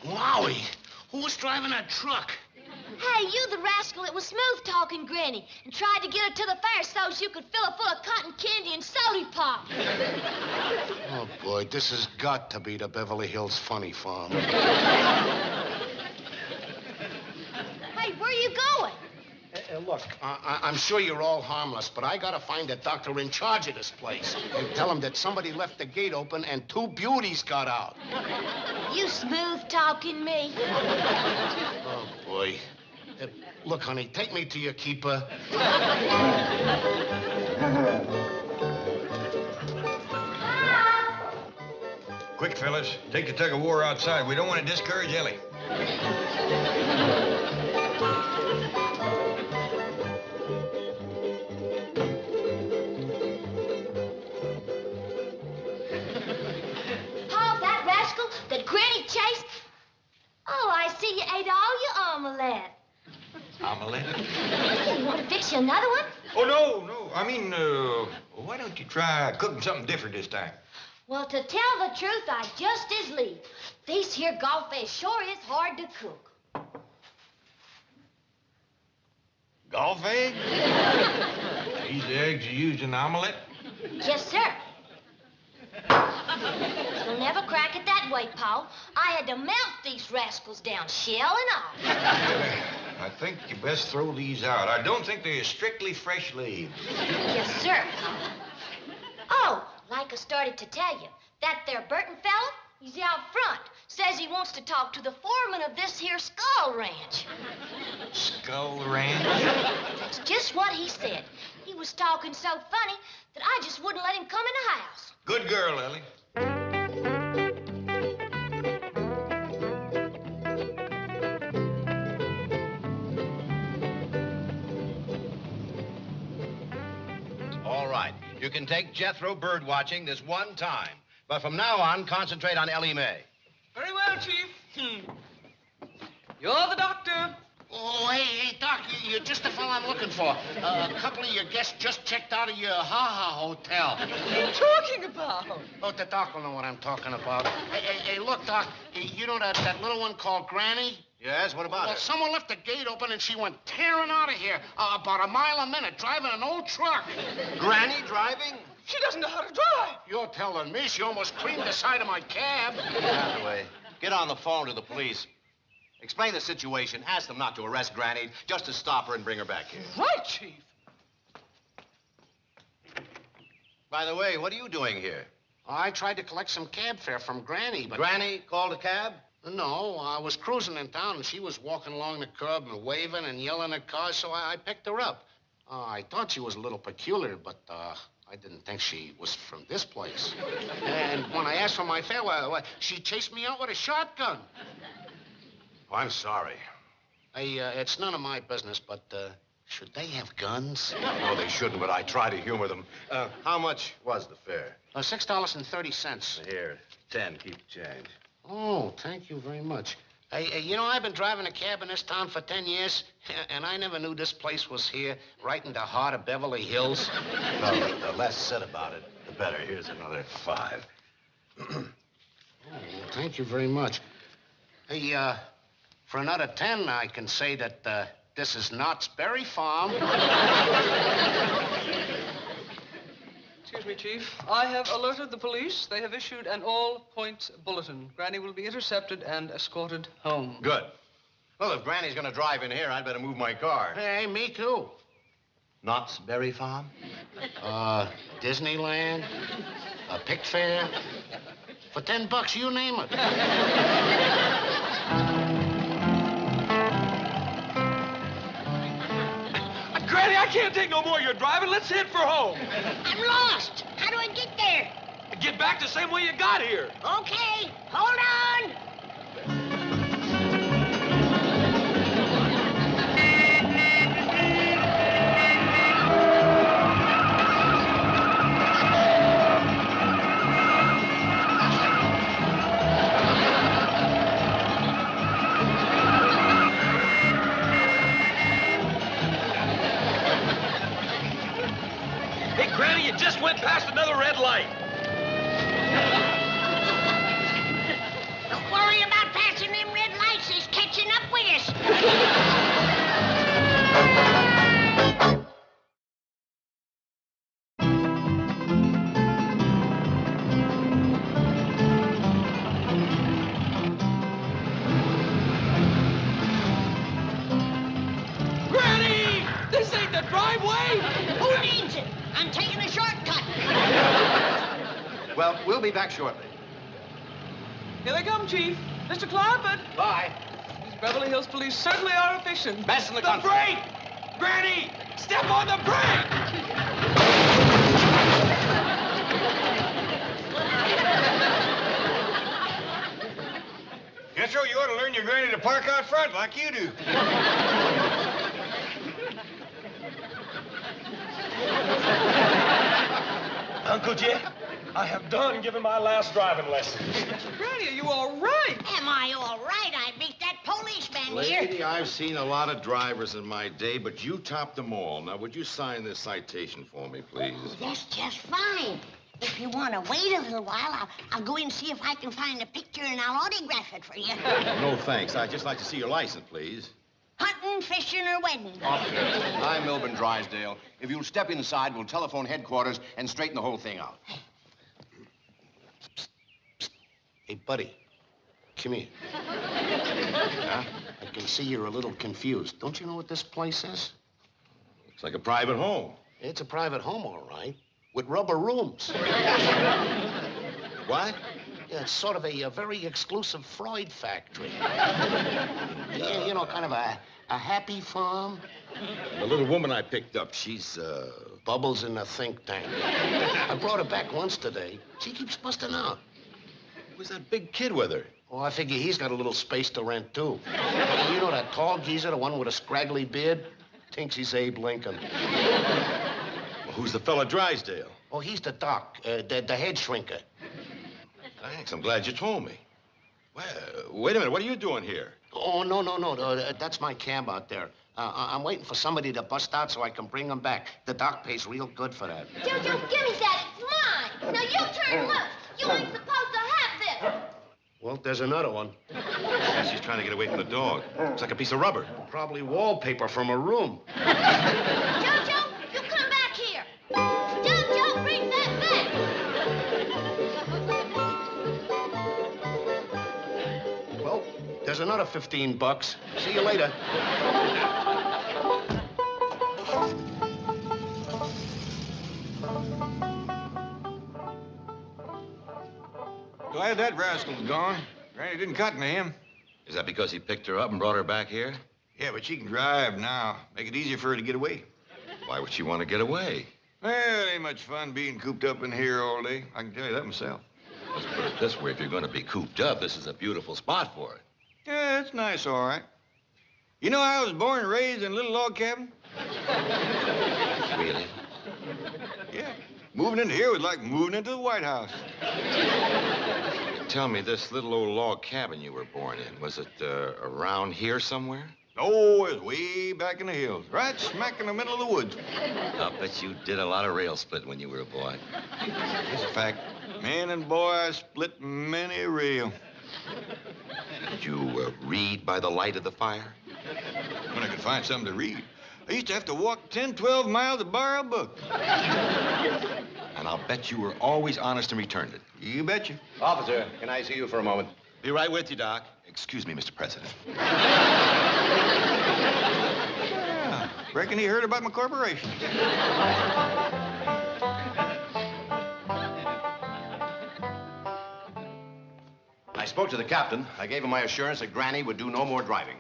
[SPEAKER 19] Wowie! Who was driving that truck?
[SPEAKER 14] Hey, you the rascal that was smooth-talking Granny and tried to get her to the fair so you could fill her full of cotton candy and soda pop.
[SPEAKER 19] Oh, boy, this has got to be the Beverly Hills Funny Farm.
[SPEAKER 14] Hey, where are you going?
[SPEAKER 19] Look, I'm sure you're all harmless, but I gotta find the doctor in charge of this place and tell him that somebody left the gate open and 2 beauties got out.
[SPEAKER 14] You smooth-talking me.
[SPEAKER 19] Oh, boy. Look, honey, take me to your keeper.
[SPEAKER 4] Quick, fellas. Take the tug-of-war outside. We don't want to discourage Ellie.
[SPEAKER 14] Oh, that rascal that Granny chased. Oh, I see you ate all your omelette.
[SPEAKER 4] Omelette?
[SPEAKER 14] You want to fix you another one?
[SPEAKER 4] Oh, no. I mean, why don't you try cooking something different this time?
[SPEAKER 14] Well, to tell the truth, I just as lieve. These here golf eggs sure is hard to cook.
[SPEAKER 4] Golf eggs? These eggs you used in the omelet?
[SPEAKER 14] Yes, sir. You'll never crack it that way, Pa. I had to melt these rascals down, shell and all.
[SPEAKER 4] I think you best throw these out. I don't think they're strictly fresh laid.
[SPEAKER 14] Yes, sir, Pa. Oh, like I started to tell you, that there Burton fella, he's out front. Says he wants to talk to the foreman of this here Skull Ranch.
[SPEAKER 4] Skull Ranch?
[SPEAKER 14] That's just what he said. He was talking so funny that I just wouldn't let him come in the house.
[SPEAKER 4] Good girl, Ellie.
[SPEAKER 13] All right. You can take Jethro bird watching this one time. But from now on, concentrate on Ellie May.
[SPEAKER 8] Very well, Chief. You're the doctor.
[SPEAKER 19] Oh, hey, Doc, you're just the fellow I'm looking for. A couple of your guests just checked out of your Ha-Ha hotel.
[SPEAKER 8] What are you talking about?
[SPEAKER 19] Oh, the doc will know what I'm talking about. Hey, look, Doc, you know that little one called Granny?
[SPEAKER 13] Yes, what about
[SPEAKER 19] Well,
[SPEAKER 13] her?
[SPEAKER 19] someone left the gate open and she went tearing out of here about a mile a minute, driving an old truck.
[SPEAKER 13] Granny driving?
[SPEAKER 8] She doesn't know how to drive.
[SPEAKER 19] You're telling me she almost creamed the side of my cab.
[SPEAKER 13] Hathaway, get on the phone to the police. Explain the situation. Ask them not to arrest Granny, just to stop her and bring her back here.
[SPEAKER 8] Right, Chief.
[SPEAKER 13] By the way, what are you doing here?
[SPEAKER 19] I tried to collect some cab fare from Granny, but...
[SPEAKER 13] Granny called a cab?
[SPEAKER 19] No, I was cruising in town, and she was walking along the curb and waving and yelling at cars, so I picked her up. I thought she was a little peculiar, but I didn't think she was from this place. And when I asked for my fare, she chased me out with a shotgun.
[SPEAKER 13] Oh, I'm sorry.
[SPEAKER 19] Hey, it's none of my business, but Should they have guns?
[SPEAKER 13] No, they shouldn't, but I try to humor them. How much was the fare?
[SPEAKER 19] $6.30.
[SPEAKER 13] Here, 10. Keep the change.
[SPEAKER 19] Oh, thank you very much. Hey, you know, I've been driving a cab in this town for 10 years, and I never knew this place was here, right in the heart of Beverly Hills.
[SPEAKER 13] Well, the less said about it, the better. Here's another 5.
[SPEAKER 19] Oh, thank you very much. Hey, for another 10, I can say that this is Knott's Berry Farm.
[SPEAKER 8] Excuse me, Chief. I have alerted the police. They have issued an all-points bulletin. Granny will be intercepted and escorted home.
[SPEAKER 13] Good. Well, if Granny's gonna drive in here, I'd better move my car.
[SPEAKER 19] Hey, me too.
[SPEAKER 13] Knott's Berry Farm?
[SPEAKER 19] Disneyland, a pick fair. For $10, you name it.
[SPEAKER 16] Granny, I can't take no more of your driving. Let's head for home.
[SPEAKER 12] I'm lost. How do I get there?
[SPEAKER 16] Get back the same way you got here.
[SPEAKER 12] Okay, hold on.
[SPEAKER 16] Granny, you just went past another red light.
[SPEAKER 12] Don't worry about passing them red lights. He's catching up with us.
[SPEAKER 16] Granny! This ain't the driveway!
[SPEAKER 12] Who needs it? I'm taking a shortcut.
[SPEAKER 13] Well, we'll be back shortly.
[SPEAKER 8] Here they come, Chief. Mr. Clampett.
[SPEAKER 13] Bye.
[SPEAKER 8] These Beverly Hills police certainly are efficient.
[SPEAKER 13] Best in the country.
[SPEAKER 16] Brake! Granny, step on the brake!
[SPEAKER 4] Jethro, you ought to learn your granny to park out front like you do.
[SPEAKER 16] Uncle Jed, I have done given my last driving lesson.
[SPEAKER 8] Granny, are you all right?
[SPEAKER 12] Am I all right? I beat that policeman here.
[SPEAKER 20] Lady, I've seen a lot of drivers in my day, but you topped them all. Now, would you sign this citation for me, please?
[SPEAKER 12] That's just fine. If you want to wait a little while, I'll go in and see if I can find a picture and I'll autograph it for you.
[SPEAKER 20] No, thanks. I'd just like to see your license, please.
[SPEAKER 12] Hunting, fishing, or wedding?
[SPEAKER 13] Officer, I'm Milburn Drysdale. If you'll step inside, we'll telephone headquarters and straighten the whole thing out.
[SPEAKER 19] Hey, buddy, come here. Huh? I can see you're a little confused. Don't you know what this place is?
[SPEAKER 20] Looks like a private home.
[SPEAKER 19] It's a private home, all right, with rubber rooms.
[SPEAKER 20] What?
[SPEAKER 19] Yeah, it's sort of a very exclusive Freud factory. You know, kind of a happy farm.
[SPEAKER 20] The little woman I picked up, she's,
[SPEAKER 19] Bubbles in a think tank. I brought her back once today. She keeps busting out.
[SPEAKER 20] Who's that big kid with her?
[SPEAKER 19] Oh, I figure he's got a little space to rent, too. You know that tall geezer, the one with a scraggly beard? Thinks he's Abe Lincoln.
[SPEAKER 20] Well, who's the fella Drysdale?
[SPEAKER 19] Oh, he's the doc, the head shrinker.
[SPEAKER 20] Thanks, I'm glad you told me. Well, wait a minute, what are you doing here?
[SPEAKER 19] Oh, no. That's my cab out there. I'm waiting for somebody to bust out so I can bring him back. The doc pays real good for that.
[SPEAKER 14] Don't give me that. It's mine. Now you turn loose. You ain't supposed to have this.
[SPEAKER 19] Well, there's another one.
[SPEAKER 20] Yeah, she's trying to get away from the dog. Looks like a piece of rubber.
[SPEAKER 19] Probably wallpaper from a room.
[SPEAKER 14] Jojo, you come back here. Jojo, bring that back.
[SPEAKER 19] Well, there's another $15. See you later.
[SPEAKER 4] Glad that rascal's gone. Granny didn't cut into him.
[SPEAKER 20] Is that because he picked her up and brought her back here?
[SPEAKER 4] Yeah, but she can drive now. Make it easier for her to get away.
[SPEAKER 20] Why would she want to get away?
[SPEAKER 4] Well, it ain't much fun being cooped up in here all day. I can tell you that myself.
[SPEAKER 20] Let's put it this way. If you're going to be cooped up, this is a beautiful spot for it.
[SPEAKER 4] Yeah, it's nice, all right. You know, I was born and raised in a little log cabin. Really?
[SPEAKER 20] Yeah. Moving into here was like moving into the White House.
[SPEAKER 4] Tell me, this little old log cabin you were born in, was it around here somewhere?
[SPEAKER 20] Oh, it was way back in the hills, right smack in the middle of the woods.
[SPEAKER 4] I'll bet you did a lot of rail split when you were a boy.
[SPEAKER 20] It's a fact. Man and boy, I split many a rail.
[SPEAKER 4] Did you read by the light of the fire?
[SPEAKER 20] When I could find something to read. I used to have to walk 10, 12 miles to borrow a book.
[SPEAKER 4] And I'll bet you were always honest and returned it.
[SPEAKER 20] You betcha.
[SPEAKER 13] Officer, can I see you for a moment?
[SPEAKER 4] Be right with you, Doc. Excuse me, Mr. President.
[SPEAKER 20] Yeah, reckon he heard about my corporation.
[SPEAKER 13] I spoke to the captain. I gave him my assurance that Granny would do no more driving.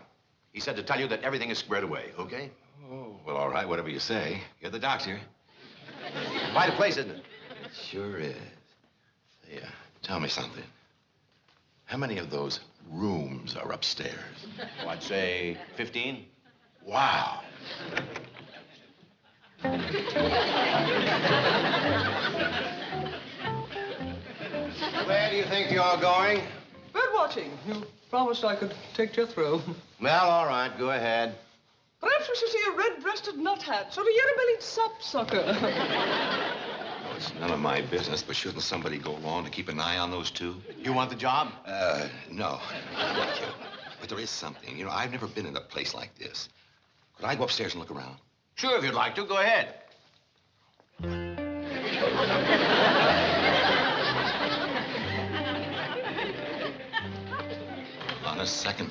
[SPEAKER 13] He said to tell you that everything is squared away, okay?
[SPEAKER 4] Oh, well, all right, whatever you say. You're the doc's here.
[SPEAKER 13] Quite a place, isn't it?
[SPEAKER 4] Sure is. Yeah, tell me something. How many of those rooms are upstairs?
[SPEAKER 13] Oh, I'd say 15.
[SPEAKER 4] Wow.
[SPEAKER 13] Where do you think you're going?
[SPEAKER 8] Bird watching. You promised I could take Jethro.
[SPEAKER 13] Well, all right, go ahead.
[SPEAKER 8] Perhaps we should see a red-breasted nuthat, sort of yellow-bellied sapsucker.
[SPEAKER 4] Well, it's none of my business, but shouldn't somebody go along to keep an eye on those two?
[SPEAKER 13] You want the job?
[SPEAKER 4] No. Thank you. But there is something. You know, I've never been in a place like this. Could I go upstairs and look around?
[SPEAKER 13] Sure, if you'd like to. Go ahead.
[SPEAKER 4] On a second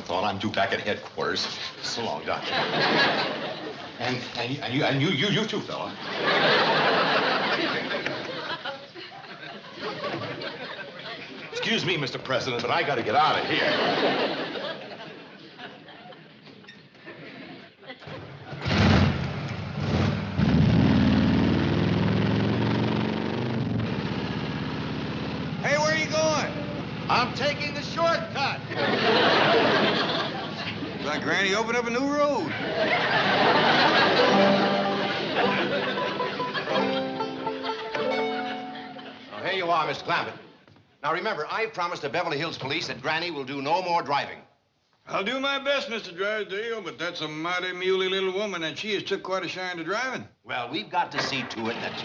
[SPEAKER 4] thought, I'm due back at headquarters. So long, Doctor. And you too, fella. Excuse me, Mr. President, but I gotta get out of here.
[SPEAKER 20] Hey, where are you going?
[SPEAKER 13] I'm taking the shortcut.
[SPEAKER 20] Like Granny opened up a new road.
[SPEAKER 13] Oh, here you are, Mr. Clampett. Now, remember, I promised the Beverly Hills Police that Granny will do no more driving.
[SPEAKER 20] I'll do my best, Mr. Drysdale, but that's a mighty muley little woman, and she has took quite a shine to driving.
[SPEAKER 13] Well, we've got to see to it that...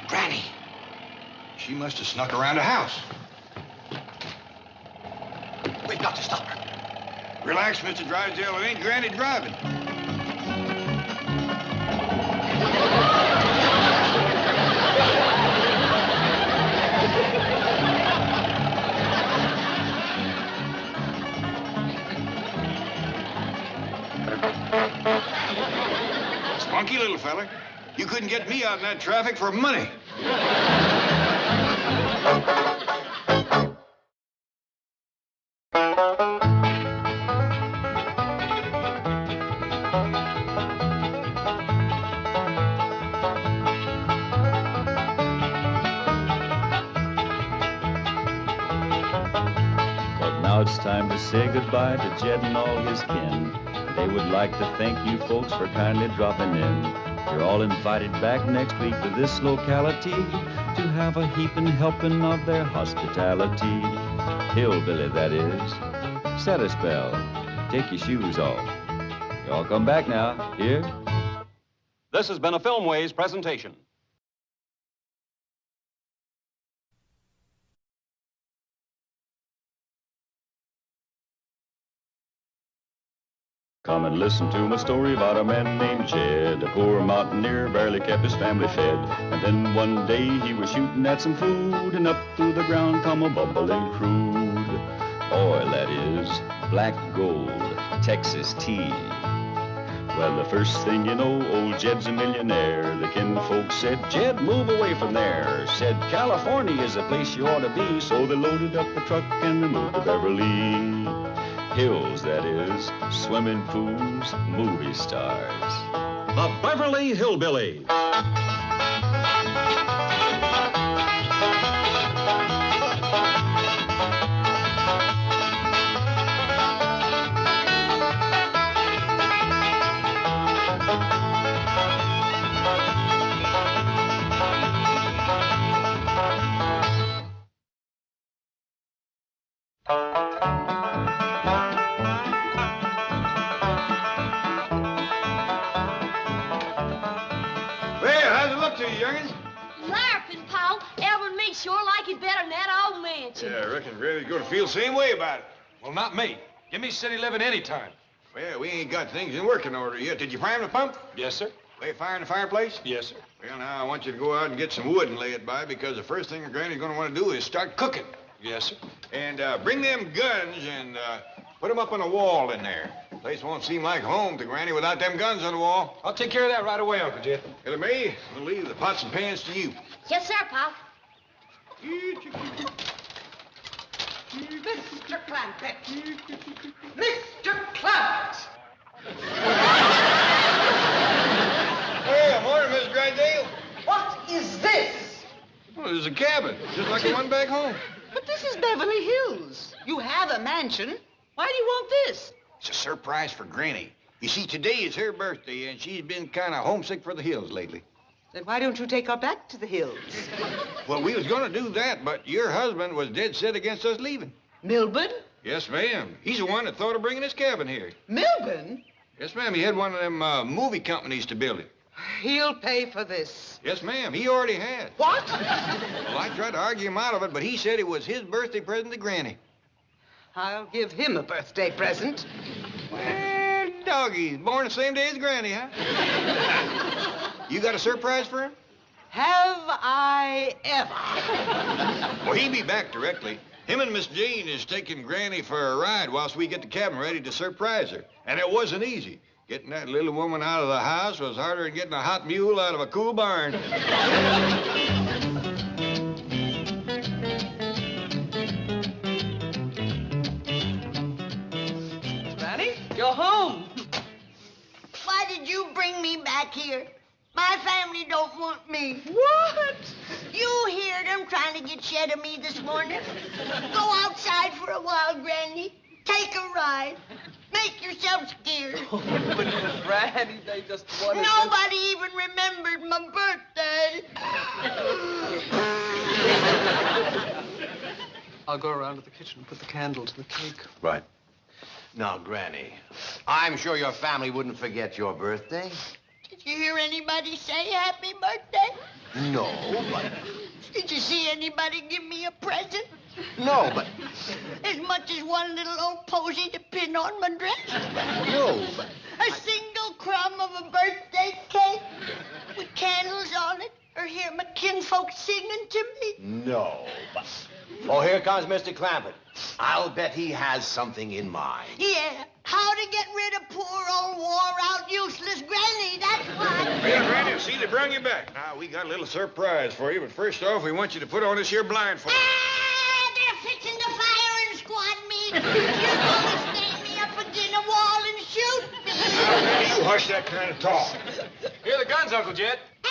[SPEAKER 13] Granny.
[SPEAKER 20] She must have snuck around the house.
[SPEAKER 13] We've got to stop her.
[SPEAKER 20] Relax, Mr. Drysdale. It ain't Granny driving. Spunky little fella. You couldn't get me out in that traffic for money.
[SPEAKER 1] Now it's time to say goodbye to Jed and all his kin. They would like to thank you folks for kindly dropping in. You're all invited back next week to this locality to have a heaping helping of their hospitality. Hillbilly, that is. Set a spell. Take your shoes off. Y'all come back now. Here?
[SPEAKER 2] This has been a Filmways presentation.
[SPEAKER 1] Come and listen to my story about a man named Jed. A poor mountaineer barely kept his family fed. And then one day he was shooting at some food, and up through the ground come a bubbling crude. Oil, that is, black gold, Texas tea. Well, the first thing you know, old Jed's a millionaire. The kinfolk said, Jed, move away from there. Said, California is the place you ought to be. So they loaded up the truck and they moved to Beverly Hills, that is, swimming pools, movie stars.
[SPEAKER 2] The Beverly Hillbillies.
[SPEAKER 4] talk to you, youngins.
[SPEAKER 14] Larpin', Pa. Elmer and me sure like it better than that old mansion.
[SPEAKER 4] Yeah, I reckon Granny's gonna feel the same way about it.
[SPEAKER 5] Well, not me. Give me city living anytime.
[SPEAKER 4] Well, we ain't got things in working order yet. Did you prime the pump?
[SPEAKER 5] Yes, sir.
[SPEAKER 4] Lay fire in the fireplace?
[SPEAKER 5] Yes, sir.
[SPEAKER 4] Well, now, I want you to go out and get some wood and lay it by, because the first thing Granny's gonna want to do is start cooking.
[SPEAKER 5] Yes, sir.
[SPEAKER 4] And bring them guns and put them up on the wall in there. The place won't seem like home to Granny without them guns on the wall.
[SPEAKER 5] I'll take care of that right away, Uncle Jed.
[SPEAKER 4] Ellie May, we'll leave the pots and pans to you.
[SPEAKER 14] Yes, sir, Pa.
[SPEAKER 15] Mr. Clampett. Mr. Clampett.
[SPEAKER 4] Hey, morning, Miss Drysdale.
[SPEAKER 15] What is this?
[SPEAKER 4] Well, there's a cabin, just like the one back home.
[SPEAKER 15] But this is Beverly Hills. You have a mansion. Why do you want this?
[SPEAKER 4] It's a surprise for Granny. You see, today is her birthday, and she's been kind of homesick for the hills lately.
[SPEAKER 15] Then why don't you take her back to the hills?
[SPEAKER 4] Well, we was going to do that, but your husband was dead set against us leaving.
[SPEAKER 15] Milburn?
[SPEAKER 4] Yes, ma'am. He's the one that thought of bringing his cabin here.
[SPEAKER 15] Milburn?
[SPEAKER 4] Yes, ma'am. He had one of them movie companies to build it.
[SPEAKER 15] He'll pay for this.
[SPEAKER 4] Yes, ma'am. He already had.
[SPEAKER 15] What?
[SPEAKER 4] Well, I tried to argue him out of it, but he said it was his birthday present to Granny.
[SPEAKER 15] I'll give him a birthday present.
[SPEAKER 4] Well, doggies, born the same day as Granny, huh? You got a surprise for him?
[SPEAKER 15] Have I ever?
[SPEAKER 4] Well, he'll be back directly. Him and Miss Jane is taking Granny for a ride whilst we get the cabin ready to surprise her. And it wasn't easy. Getting that little woman out of the house was harder than getting a hot mule out of a cool barn.
[SPEAKER 15] Granny, you're home.
[SPEAKER 12] Why did you bring me back here? My family don't want me.
[SPEAKER 15] What?
[SPEAKER 12] You heard them trying to get Shed of me this morning. Go outside for a while, Granny. Take a ride. Make yourself scared.
[SPEAKER 15] Oh, but Granny, they just wanted
[SPEAKER 12] Nobody even remembered my birthday.
[SPEAKER 17] I'll go around to the kitchen and put the candle to the cake.
[SPEAKER 13] Right. Now, Granny, I'm sure your family wouldn't forget your birthday.
[SPEAKER 12] Did you hear anybody say happy birthday?
[SPEAKER 13] No, but...
[SPEAKER 12] Did you see anybody give me a present?
[SPEAKER 13] No, but...
[SPEAKER 12] As much as one little old posy to pin on my dress?
[SPEAKER 13] No, but...
[SPEAKER 12] A single crumb of a birthday cake with candles on it? Or hear my kinfolk singing to me?
[SPEAKER 13] No, but... Oh, here comes Mr. Clampett. I'll bet he has something in mind.
[SPEAKER 12] Yeah, how to get rid of poor old wore-out useless Granny, that's what.
[SPEAKER 4] Well, Granny, see, they brung you back. Now, we got a little surprise for you, but first off, we want you to put on this here blindfold.
[SPEAKER 12] They're fixing to fire and squad me. You're gonna stand me up against a wall and shoot me.
[SPEAKER 4] Now, you hush that kind of talk.
[SPEAKER 5] Here are the guns, Uncle Jed.
[SPEAKER 4] I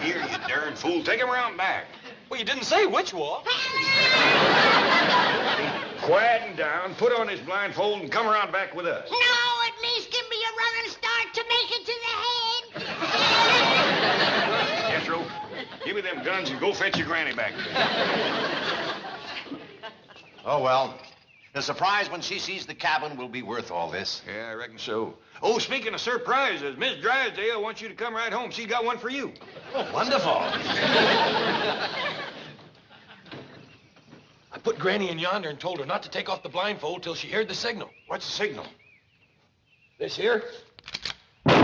[SPEAKER 4] hear you, darn fool. Take him around back.
[SPEAKER 5] Well, you didn't say which wall.
[SPEAKER 4] Quiet and down. Put on this blindfold and come around back with us.
[SPEAKER 12] No, at least give me a running start to make it to the head.
[SPEAKER 4] Jethro, give me them guns and go fetch your Granny back.
[SPEAKER 13] Oh, well. The surprise when she sees the cabin will be worth all this.
[SPEAKER 4] Yeah, I reckon so. Oh, speaking of surprises, Miss Drysdale wants you to come right home. She's got one for you.
[SPEAKER 13] Oh, wonderful.
[SPEAKER 5] I put Granny in yonder and told her not to take off the blindfold till she heard the signal.
[SPEAKER 4] What's the signal?
[SPEAKER 5] This here?
[SPEAKER 12] They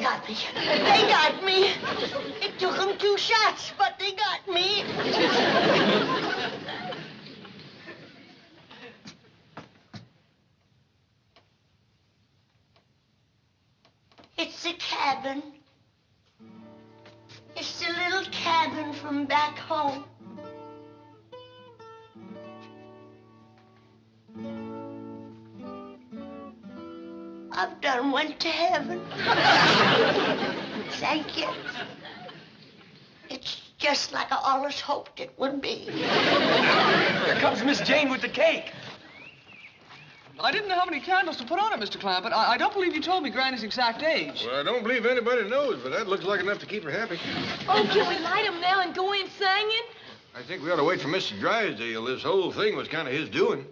[SPEAKER 12] got me. They got me. It took them 2 shots, but they got me. It's the cabin. It's the little cabin from back home. I've done went to heaven. Thank you. It's just like I always hoped it would be.
[SPEAKER 5] Here comes Miss Jane with the cake.
[SPEAKER 17] I didn't know how many candles to put on it, Mr. Clampett. I don't believe you told me Granny's exact age.
[SPEAKER 4] Well, I don't believe anybody knows, but that looks like enough to keep her happy.
[SPEAKER 14] Oh, can we light them now and go in singing?
[SPEAKER 4] I think we ought to wait for Mr. Drysdale. This whole thing was kind of his doing.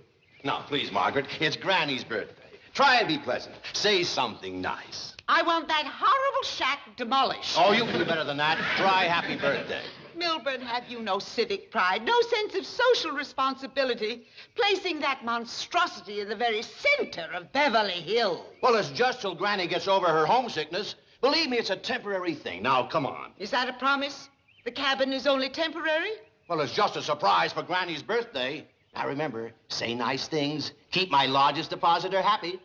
[SPEAKER 13] Now, please, Margaret, it's Granny's birthday. Try and be pleasant. Say something nice.
[SPEAKER 15] I want that horrible shack demolished.
[SPEAKER 13] Oh, you can do better than that. Try happy birthday.
[SPEAKER 15] Milburn, have you no civic pride, no sense of social responsibility, placing that monstrosity in the very center of Beverly Hills?
[SPEAKER 13] Well, it's just till Granny gets over her homesickness. Believe me, it's a temporary thing. Now, come on.
[SPEAKER 15] Is that a promise? The cabin is only temporary?
[SPEAKER 13] Well, it's just a surprise for Granny's birthday. Now, remember, say nice things. Keep my largest depositor happy.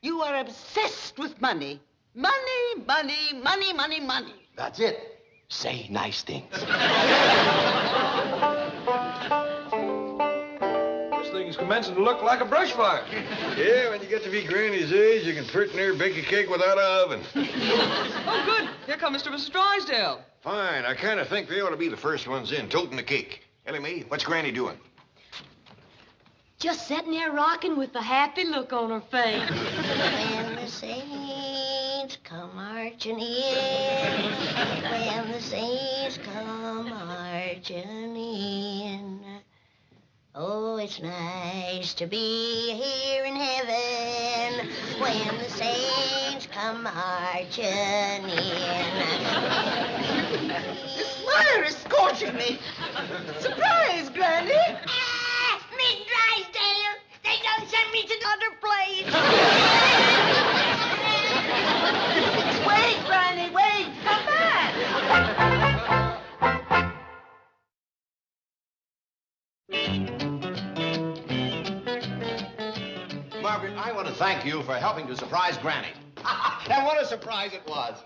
[SPEAKER 15] You are obsessed with money. Money, money, money, money, money.
[SPEAKER 13] That's it. Say nice things.
[SPEAKER 5] This thing's commencing to look like a brush fire.
[SPEAKER 4] Yeah, when you get to be Granny's age, you can pretty near bake a cake without an oven.
[SPEAKER 17] Oh, good. Here come Mr. and Mrs. Drysdale.
[SPEAKER 20] Fine. I kind of think they ought to be the first ones in, toting the cake. Ellie May, what's Granny doing?
[SPEAKER 18] Just sitting there rocking with a happy look on her face.
[SPEAKER 12] When the saints come marching in, when the saints come marching in, oh, it's nice to be here in heaven when the saints come marching in.
[SPEAKER 15] This fire is scorching me. Surprise, Granny.
[SPEAKER 12] Miss Drysdale, they done sent me to the other place.
[SPEAKER 15] Wait, Granny, wait. Come back.
[SPEAKER 13] Margaret, I want to thank you for helping to surprise Granny. And what a surprise it was.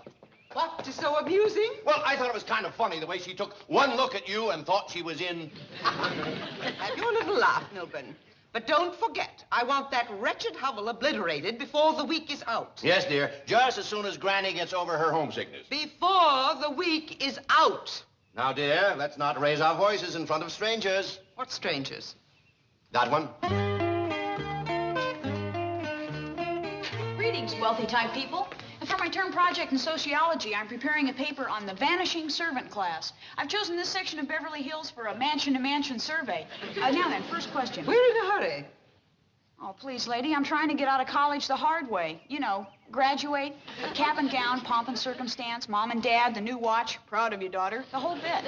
[SPEAKER 15] What is so amusing?
[SPEAKER 13] Well, I thought it was kind of funny the way she took one look at you and thought she was in...
[SPEAKER 15] Have your little laugh, Milburn. But don't forget, I want that wretched hovel obliterated before the week is out.
[SPEAKER 13] Yes, dear. Just as soon as Granny gets over her homesickness.
[SPEAKER 15] Before the week is out.
[SPEAKER 13] Now, dear, let's not raise our voices in front of strangers.
[SPEAKER 15] What strangers?
[SPEAKER 13] That one.
[SPEAKER 21] Greetings, wealthy-type people. And for my term project in sociology, I'm preparing a paper on the vanishing servant class. I've chosen this section of Beverly Hills for a mansion-to-mansion survey. Now then, first question.
[SPEAKER 15] We're in a hurry.
[SPEAKER 21] Oh, please, lady, I'm trying to get out of college the hard way. You know, graduate, cap and gown, pomp and circumstance, mom and dad, the new watch, proud of you, daughter, the whole bit.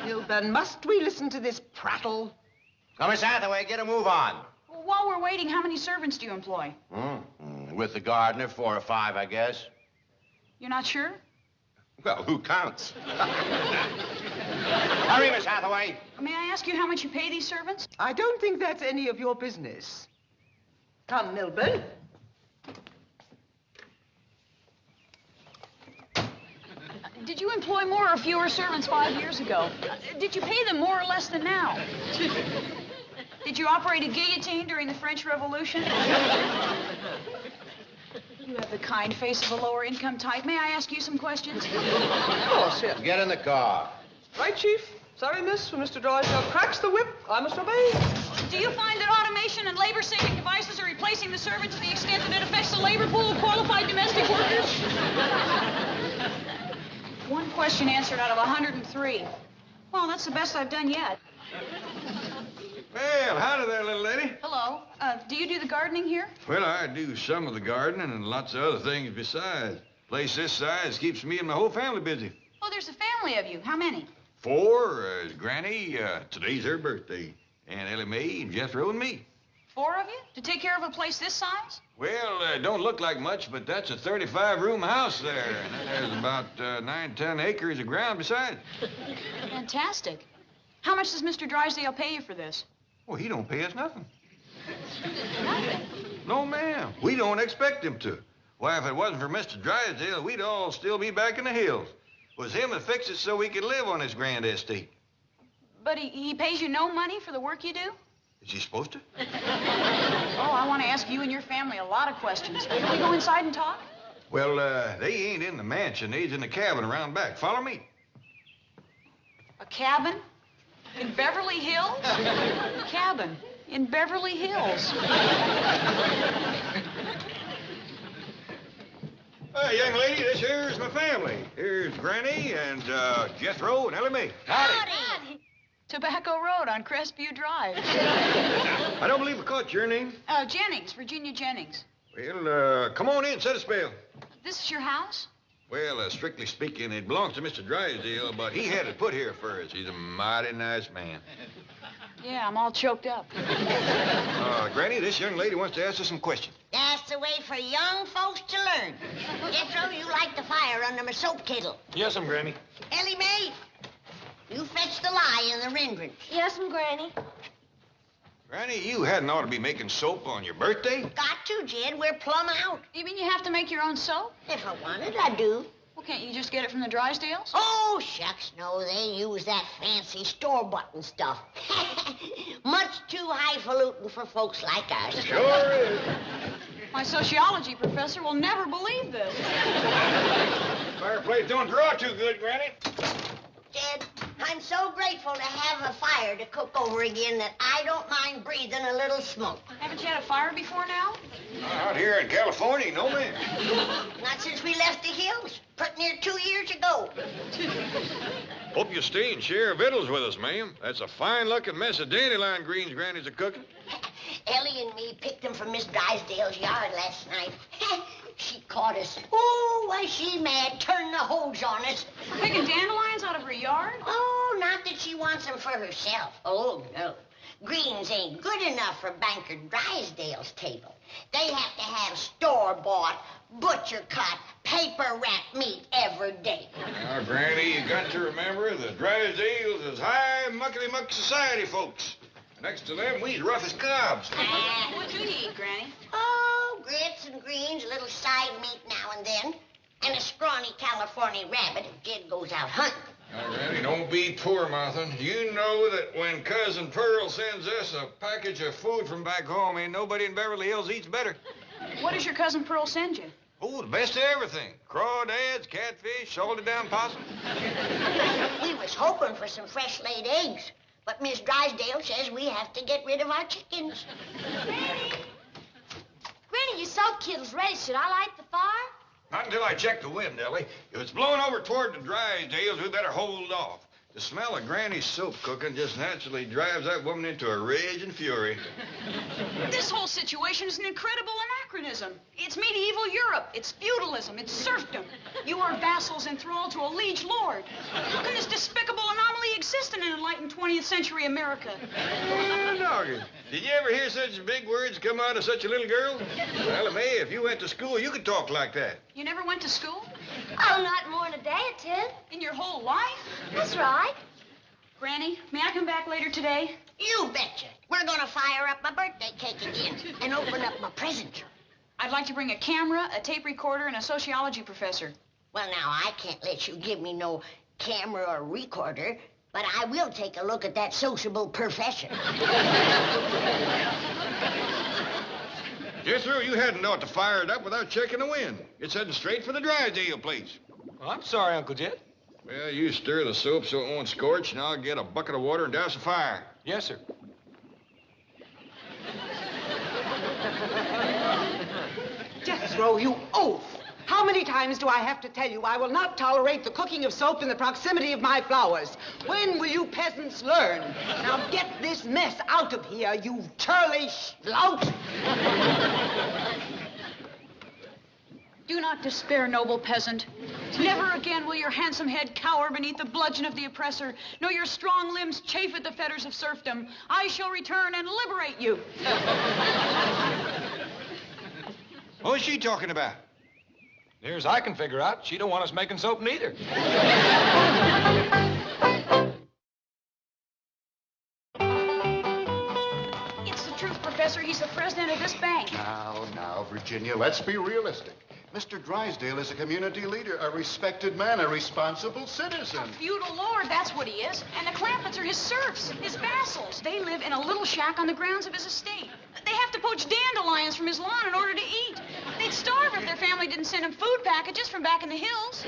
[SPEAKER 15] Milburn, must we listen to this prattle?
[SPEAKER 13] Come, Miss Hathaway, get a move on.
[SPEAKER 21] Well, while we're waiting, how many servants do you employ?
[SPEAKER 13] With the gardener, 4 or 5, I guess.
[SPEAKER 21] You're not sure?
[SPEAKER 13] Well, who counts? Hurry, Miss Hathaway.
[SPEAKER 21] May I ask you how much you pay these servants?
[SPEAKER 15] I don't think that's any of your business. Come, Milburn.
[SPEAKER 21] Did you employ more or fewer servants 5 years ago? Did you pay them more or less than now? Did you operate a guillotine during the French Revolution? You have the kind face of a lower income type. May I ask you some questions?
[SPEAKER 15] Of course, yes.
[SPEAKER 13] Get in the car.
[SPEAKER 17] Right, Chief? Sorry, miss, when Mr. Drysdale cracks the whip, I must obey.
[SPEAKER 21] Do you find that automation and labor-saving devices are replacing the servant to the extent that it affects the labor pool of qualified domestic workers? One question answered out of 103. Well, that's the best I've done yet.
[SPEAKER 20] Well, howdy there, little lady.
[SPEAKER 21] Hello. Do you do the gardening here?
[SPEAKER 20] Well, I do some of the gardening and lots of other things besides. Place this size keeps me and my whole family busy.
[SPEAKER 21] Oh, there's a family of you. How many?
[SPEAKER 20] 4, Granny, today's her birthday, and Ellie May, and Jethro, and me.
[SPEAKER 21] 4 of you? To take care of a place this size?
[SPEAKER 20] Well, don't look like much, but that's a 35-room house there, and then there's about 9-10 acres of ground besides.
[SPEAKER 21] Fantastic. How much does Mr. Drysdale pay you for this?
[SPEAKER 20] Well, he don't pay us nothing.
[SPEAKER 21] Nothing.
[SPEAKER 20] No, ma'am. We don't expect him to. Why, if it wasn't for Mr. Drysdale, we'd all still be back in the hills. It was him that fixed it so we could live on this grand estate.
[SPEAKER 21] But he pays you no money for the work you do?
[SPEAKER 20] Is he supposed to?
[SPEAKER 21] Oh, I want to ask you and your family a lot of questions. Can we go inside and talk?
[SPEAKER 20] Well, they ain't in the mansion. They's in the cabin around back. Follow me.
[SPEAKER 21] A cabin? In Beverly Hills? A cabin in Beverly Hills.
[SPEAKER 20] Young lady, this here's my family. Here's Granny and Jethro and Ellie May.
[SPEAKER 21] Howdy. Tobacco Road on Crestview Drive.
[SPEAKER 20] I don't believe I caught your name.
[SPEAKER 21] Jennings, Virginia Jennings.
[SPEAKER 20] Well, come on in, set a spell.
[SPEAKER 21] This is your house?
[SPEAKER 20] Well, strictly speaking, it belongs to Mr. Drysdale, but he had it put here first. He's a mighty nice man.
[SPEAKER 21] Yeah, I'm all choked up.
[SPEAKER 20] Granny, this young lady wants to ask us some questions.
[SPEAKER 12] That's the way for young folks to learn. Jethro, you light the fire under my soap kettle.
[SPEAKER 5] Yes'm, Granny.
[SPEAKER 12] Ellie May, you fetch the lye in the rendering.
[SPEAKER 14] Yes'm, Granny.
[SPEAKER 20] Granny, you hadn't ought to be making soap on your birthday.
[SPEAKER 12] Got to, Jed. We're plumb out.
[SPEAKER 21] You mean you have to make your own soap?
[SPEAKER 12] If I wanted, I do.
[SPEAKER 21] Well, can't you just get it from the Drysdales?
[SPEAKER 12] Oh, shucks, no. They use that fancy store-button stuff. Much too highfalutin for folks like us.
[SPEAKER 20] Sure is.
[SPEAKER 21] My sociology professor will never believe this.
[SPEAKER 20] Fireplace don't draw too good, Granny.
[SPEAKER 12] Jed, I'm so grateful to have a fire to cook over again that I don't mind breathing a little smoke.
[SPEAKER 21] Haven't you had a fire before now?
[SPEAKER 20] Out here in California, no man.
[SPEAKER 12] Not since we left the hills, pretty near 2 years ago.
[SPEAKER 20] Hope you stay and share victuals with us, ma'am. That's a fine-looking mess of dandelion greens Granny's a-cooking.
[SPEAKER 12] Ellie and me picked them from Miss Drysdale's yard last night. She caught us. Oh, was she mad, turned the hose on us.
[SPEAKER 21] Picking dandelions out of her yard?
[SPEAKER 12] Oh, not that she wants them for herself. Oh, no. Greens ain't good enough for Banker Drysdale's table. They have to have store-bought, butcher-cut, paper-wrapped meat every day.
[SPEAKER 20] Now, Granny, you got to remember the Drysdales is high muckety-muck society folks. Next to them, we's rough as cobs.
[SPEAKER 21] What do you eat, Granny?
[SPEAKER 12] Oh, grits and greens, a little side meat now and then, and a scrawny California rabbit if Jed goes out hunting.
[SPEAKER 20] Now, Granny, don't be poor-mouthing. You know that when Cousin Pearl sends us a package of food from back home, ain't nobody in Beverly Hills eats better.
[SPEAKER 21] What does your cousin Pearl send you?
[SPEAKER 20] Oh, the best of everything. Crawdads, catfish, salted down possum.
[SPEAKER 12] We was hoping for some fresh-laid eggs, but Miss Drysdale says we have to get rid of our chickens.
[SPEAKER 14] Granny, your soap kettle's ready. Should I light the fire?
[SPEAKER 20] Not until I check the wind, Ellie. If it's blowing over toward the Drysdales, we better hold off. The smell of Granny's soap cooking just naturally drives that woman into a rage and fury.
[SPEAKER 21] This whole situation is an incredible anachronism. It's medieval Europe. It's feudalism. It's serfdom. You are vassals enthralled to a liege lord. How can this despicable anomaly exist in an enlightened 20th century America?
[SPEAKER 20] Doggy. Did you ever hear such big words come out of such a little girl? Well, May, if you went to school, you could talk like that.
[SPEAKER 21] You never went to school?
[SPEAKER 14] Oh, not more than a day or two.
[SPEAKER 21] In your whole life?
[SPEAKER 14] That's right.
[SPEAKER 21] Granny, may I come back later today?
[SPEAKER 12] You betcha. We're gonna fire up my birthday cake again and open up my present.
[SPEAKER 21] I'd like to bring a camera, a tape recorder, and a sociology professor.
[SPEAKER 12] Well, now, I can't let you give me no camera or recorder, but I will take a look at that sociable professor.
[SPEAKER 20] Jethro, you hadn't ought to fire it up without checking the wind. It's heading straight for the Drysdale place.
[SPEAKER 5] Well, I'm sorry, Uncle Jed.
[SPEAKER 20] Well, you stir the soap so it won't scorch, and I'll get a bucket of water and douse the fire.
[SPEAKER 5] Yes, sir.
[SPEAKER 15] Jethro, you oaf! How many times do I have to tell you I will not tolerate the cooking of soap in the proximity of my flowers? When will you peasants learn? Now get this mess out of here, you churlish lout!
[SPEAKER 21] Do not despair, noble peasant. Never again will your handsome head cower beneath the bludgeon of the oppressor, nor your strong limbs chafe at the fetters of serfdom. I shall return and liberate you.
[SPEAKER 20] What's she talking about?
[SPEAKER 5] Near as I can figure out, she don't want us making soap neither.
[SPEAKER 21] It's the truth, Professor. He's the president of this bank.
[SPEAKER 6] Now, Virginia, let's be realistic. Mr. Drysdale is a community leader, a respected man, a responsible citizen.
[SPEAKER 21] A feudal lord, that's what he is. And the Clampetts are his serfs, his vassals. They live in a little shack on the grounds of his estate. They have to poach dandelions from his lawn in order to eat. They'd starve if their family didn't send them food packages from back in the hills.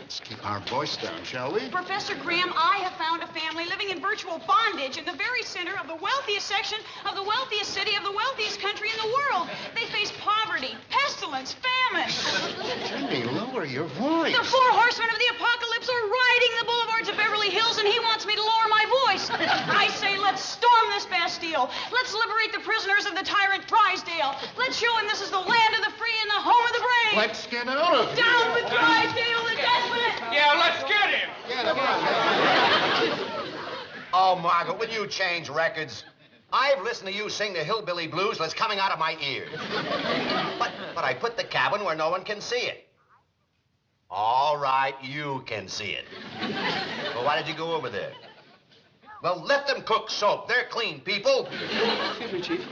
[SPEAKER 6] Let's keep our voice down, shall we?
[SPEAKER 21] Professor Graham, I have found a family living in virtual bondage in the very center of the wealthiest section of the wealthiest city of the wealthiest country in the world. They face poverty, pestilence, famine.
[SPEAKER 6] Jimmy, lower your voice.
[SPEAKER 21] The four horsemen of the apocalypse are riding the boulevards of Beverly Hills, and he wants me to lower my voice. I say, let's storm this Bastille. Let's liberate the prisoners of the tyrant Drysdale. Let's show him this is the land of the free and the home of the brave.
[SPEAKER 6] Let's get out of here.
[SPEAKER 21] Down with Drysdale, the desperate!
[SPEAKER 5] Yeah, let's get him.
[SPEAKER 6] Get him out.
[SPEAKER 13] Oh, Margaret, will you change records? I've listened to you sing the hillbilly blues that's coming out of my ears. But I put the cabin where no one can see it. All right, you can see it. Well, why did you go over there? Well, let them cook soap. They're clean people.
[SPEAKER 17] Excuse me, Chief.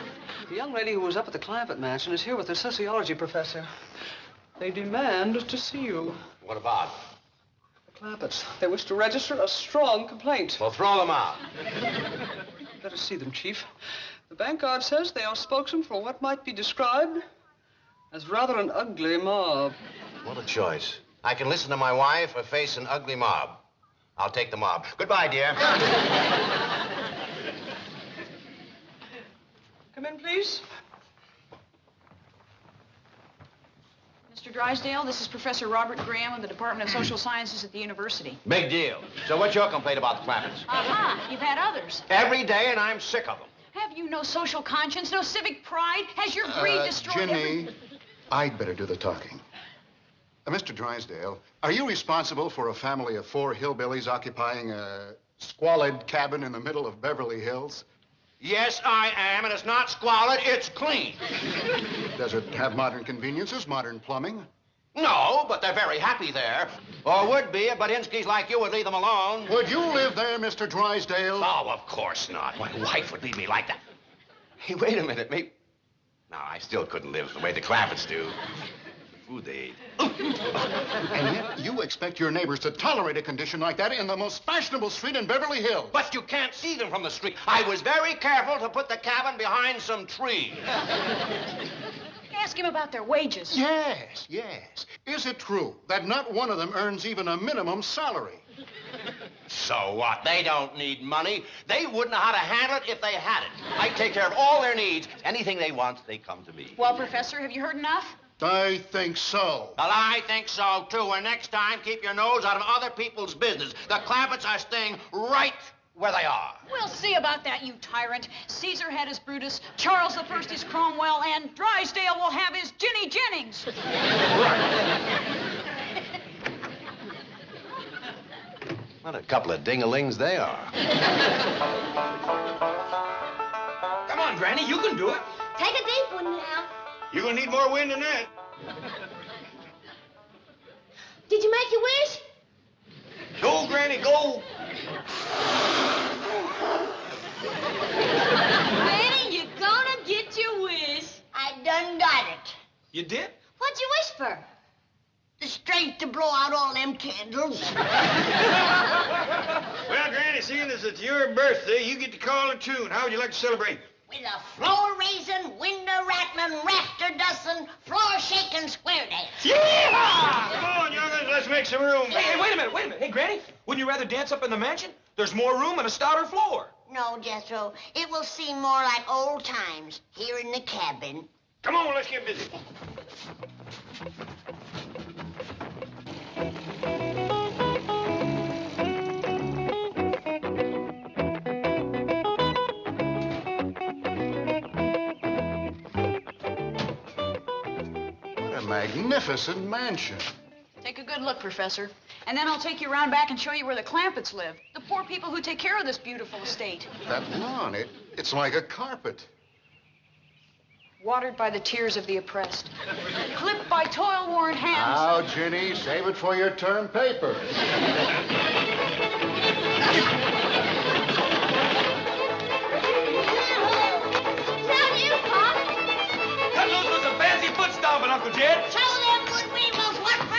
[SPEAKER 17] The young lady who was up at the Clampett mansion is here with the sociology professor. They demand to see you.
[SPEAKER 13] What about?
[SPEAKER 17] The Clampetts. They wish to register a strong complaint.
[SPEAKER 13] Well, throw them out.
[SPEAKER 17] Let us see them, Chief. The bank guard says they are spokesmen for what might be described as rather an ugly mob.
[SPEAKER 13] What a choice. I can listen to my wife or face an ugly mob. I'll take the mob. Goodbye, dear.
[SPEAKER 17] Come in, please.
[SPEAKER 21] Mr. Drysdale, this is Professor Robert Graham of the Department of Social Sciences at the university.
[SPEAKER 13] Big deal. So what's your complaint about the Clampetts?
[SPEAKER 21] Aha, you've had others.
[SPEAKER 13] Every day, and I'm sick of them.
[SPEAKER 21] Have you no social conscience, no civic pride? Has your greed destroyed
[SPEAKER 6] Ginny, I'd better do the talking. Mr. Drysdale, are you responsible for a family of 4 hillbillies occupying a squalid cabin in the middle of Beverly Hills?
[SPEAKER 13] Yes, I am, and it's not squalid, it's clean.
[SPEAKER 6] Does it have modern conveniences, modern plumbing?
[SPEAKER 13] No, but they're very happy there. Or would be if Budinskis like you would leave them alone.
[SPEAKER 6] Would you live there, Mr. Drysdale?
[SPEAKER 13] Oh, of course not. My wife would leave me like that. Hey, wait a minute, maybe... No, I still couldn't live the way the Clampetts do. Food they eat.
[SPEAKER 6] And yet you expect your neighbors to tolerate a condition like that in the most fashionable street in Beverly Hills.
[SPEAKER 13] But you can't see them from the street. I was very careful to put the cabin behind some trees.
[SPEAKER 21] Ask him about their wages.
[SPEAKER 6] Yes, yes. Is it true that not one of them earns even a minimum salary?
[SPEAKER 13] So what? They don't need money. They wouldn't know how to handle it if they had it. I take care of all their needs. Anything they want, they come to me.
[SPEAKER 21] Well, Professor, have you heard enough?
[SPEAKER 6] I think so.
[SPEAKER 13] Well, I think so, too. And next time, keep your nose out of other people's business. The Clampetts are staying right where they are.
[SPEAKER 21] We'll see about that, you tyrant. Caesar had his Brutus, Charles I his Cromwell, and Drysdale will have his Ginny Jennings.
[SPEAKER 13] What a couple of ding-a-lings they are.
[SPEAKER 5] Come on, Granny, you can do it.
[SPEAKER 18] Take a deep one now.
[SPEAKER 20] You're gonna need more wind than that.
[SPEAKER 18] Did you make your wish?
[SPEAKER 20] Go, Granny, go.
[SPEAKER 18] Granny, you're gonna get your wish.
[SPEAKER 3] I done got it.
[SPEAKER 5] You did?
[SPEAKER 18] What'd you wish for?
[SPEAKER 3] The strength to blow out all them candles.
[SPEAKER 20] Well, Granny, seeing as it's your birthday, you get to call a tune. How would you like to celebrate?
[SPEAKER 3] With a floor raising, window rattling, rafter dusting, floor shaking square dance.
[SPEAKER 20] Yeehaw! Come on, young'uns, let's make some room.
[SPEAKER 16] Hey, wait a minute. Hey, Granny, wouldn't you rather dance up in the mansion? There's more room and a stouter floor.
[SPEAKER 3] No, Jethro, it will seem more like old times here in the cabin.
[SPEAKER 20] Come on, let's get busy.
[SPEAKER 6] What a magnificent mansion.
[SPEAKER 21] Take a good look, Professor. And then I'll take you around back and show you where the Clampetts live. The poor people who take care of this beautiful estate.
[SPEAKER 6] That lawn, it's like a carpet.
[SPEAKER 21] Watered by the tears of the oppressed. Clipped by toil-worn hands.
[SPEAKER 6] Now, Ginny, save it for your term paper.
[SPEAKER 16] Cut loose with some fancy foot stomping, Uncle Jed.
[SPEAKER 3] Show them good weevils what for.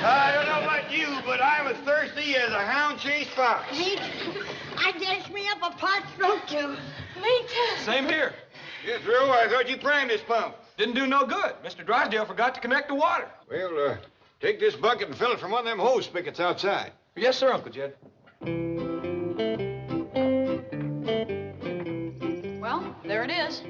[SPEAKER 20] I don't know about you, but I'm as thirsty as a hound chased fox.
[SPEAKER 3] Me too. I guess me up a pot throat too.
[SPEAKER 18] Me too.
[SPEAKER 16] Same here.
[SPEAKER 20] Jethro, I thought you primed this pump.
[SPEAKER 16] Didn't do no good. Mr. Drysdale forgot to connect the water.
[SPEAKER 20] Well, take this bucket and fill it from one of them hose spigots outside.
[SPEAKER 16] Yes, sir, Uncle Jed.
[SPEAKER 21] Well, there it is.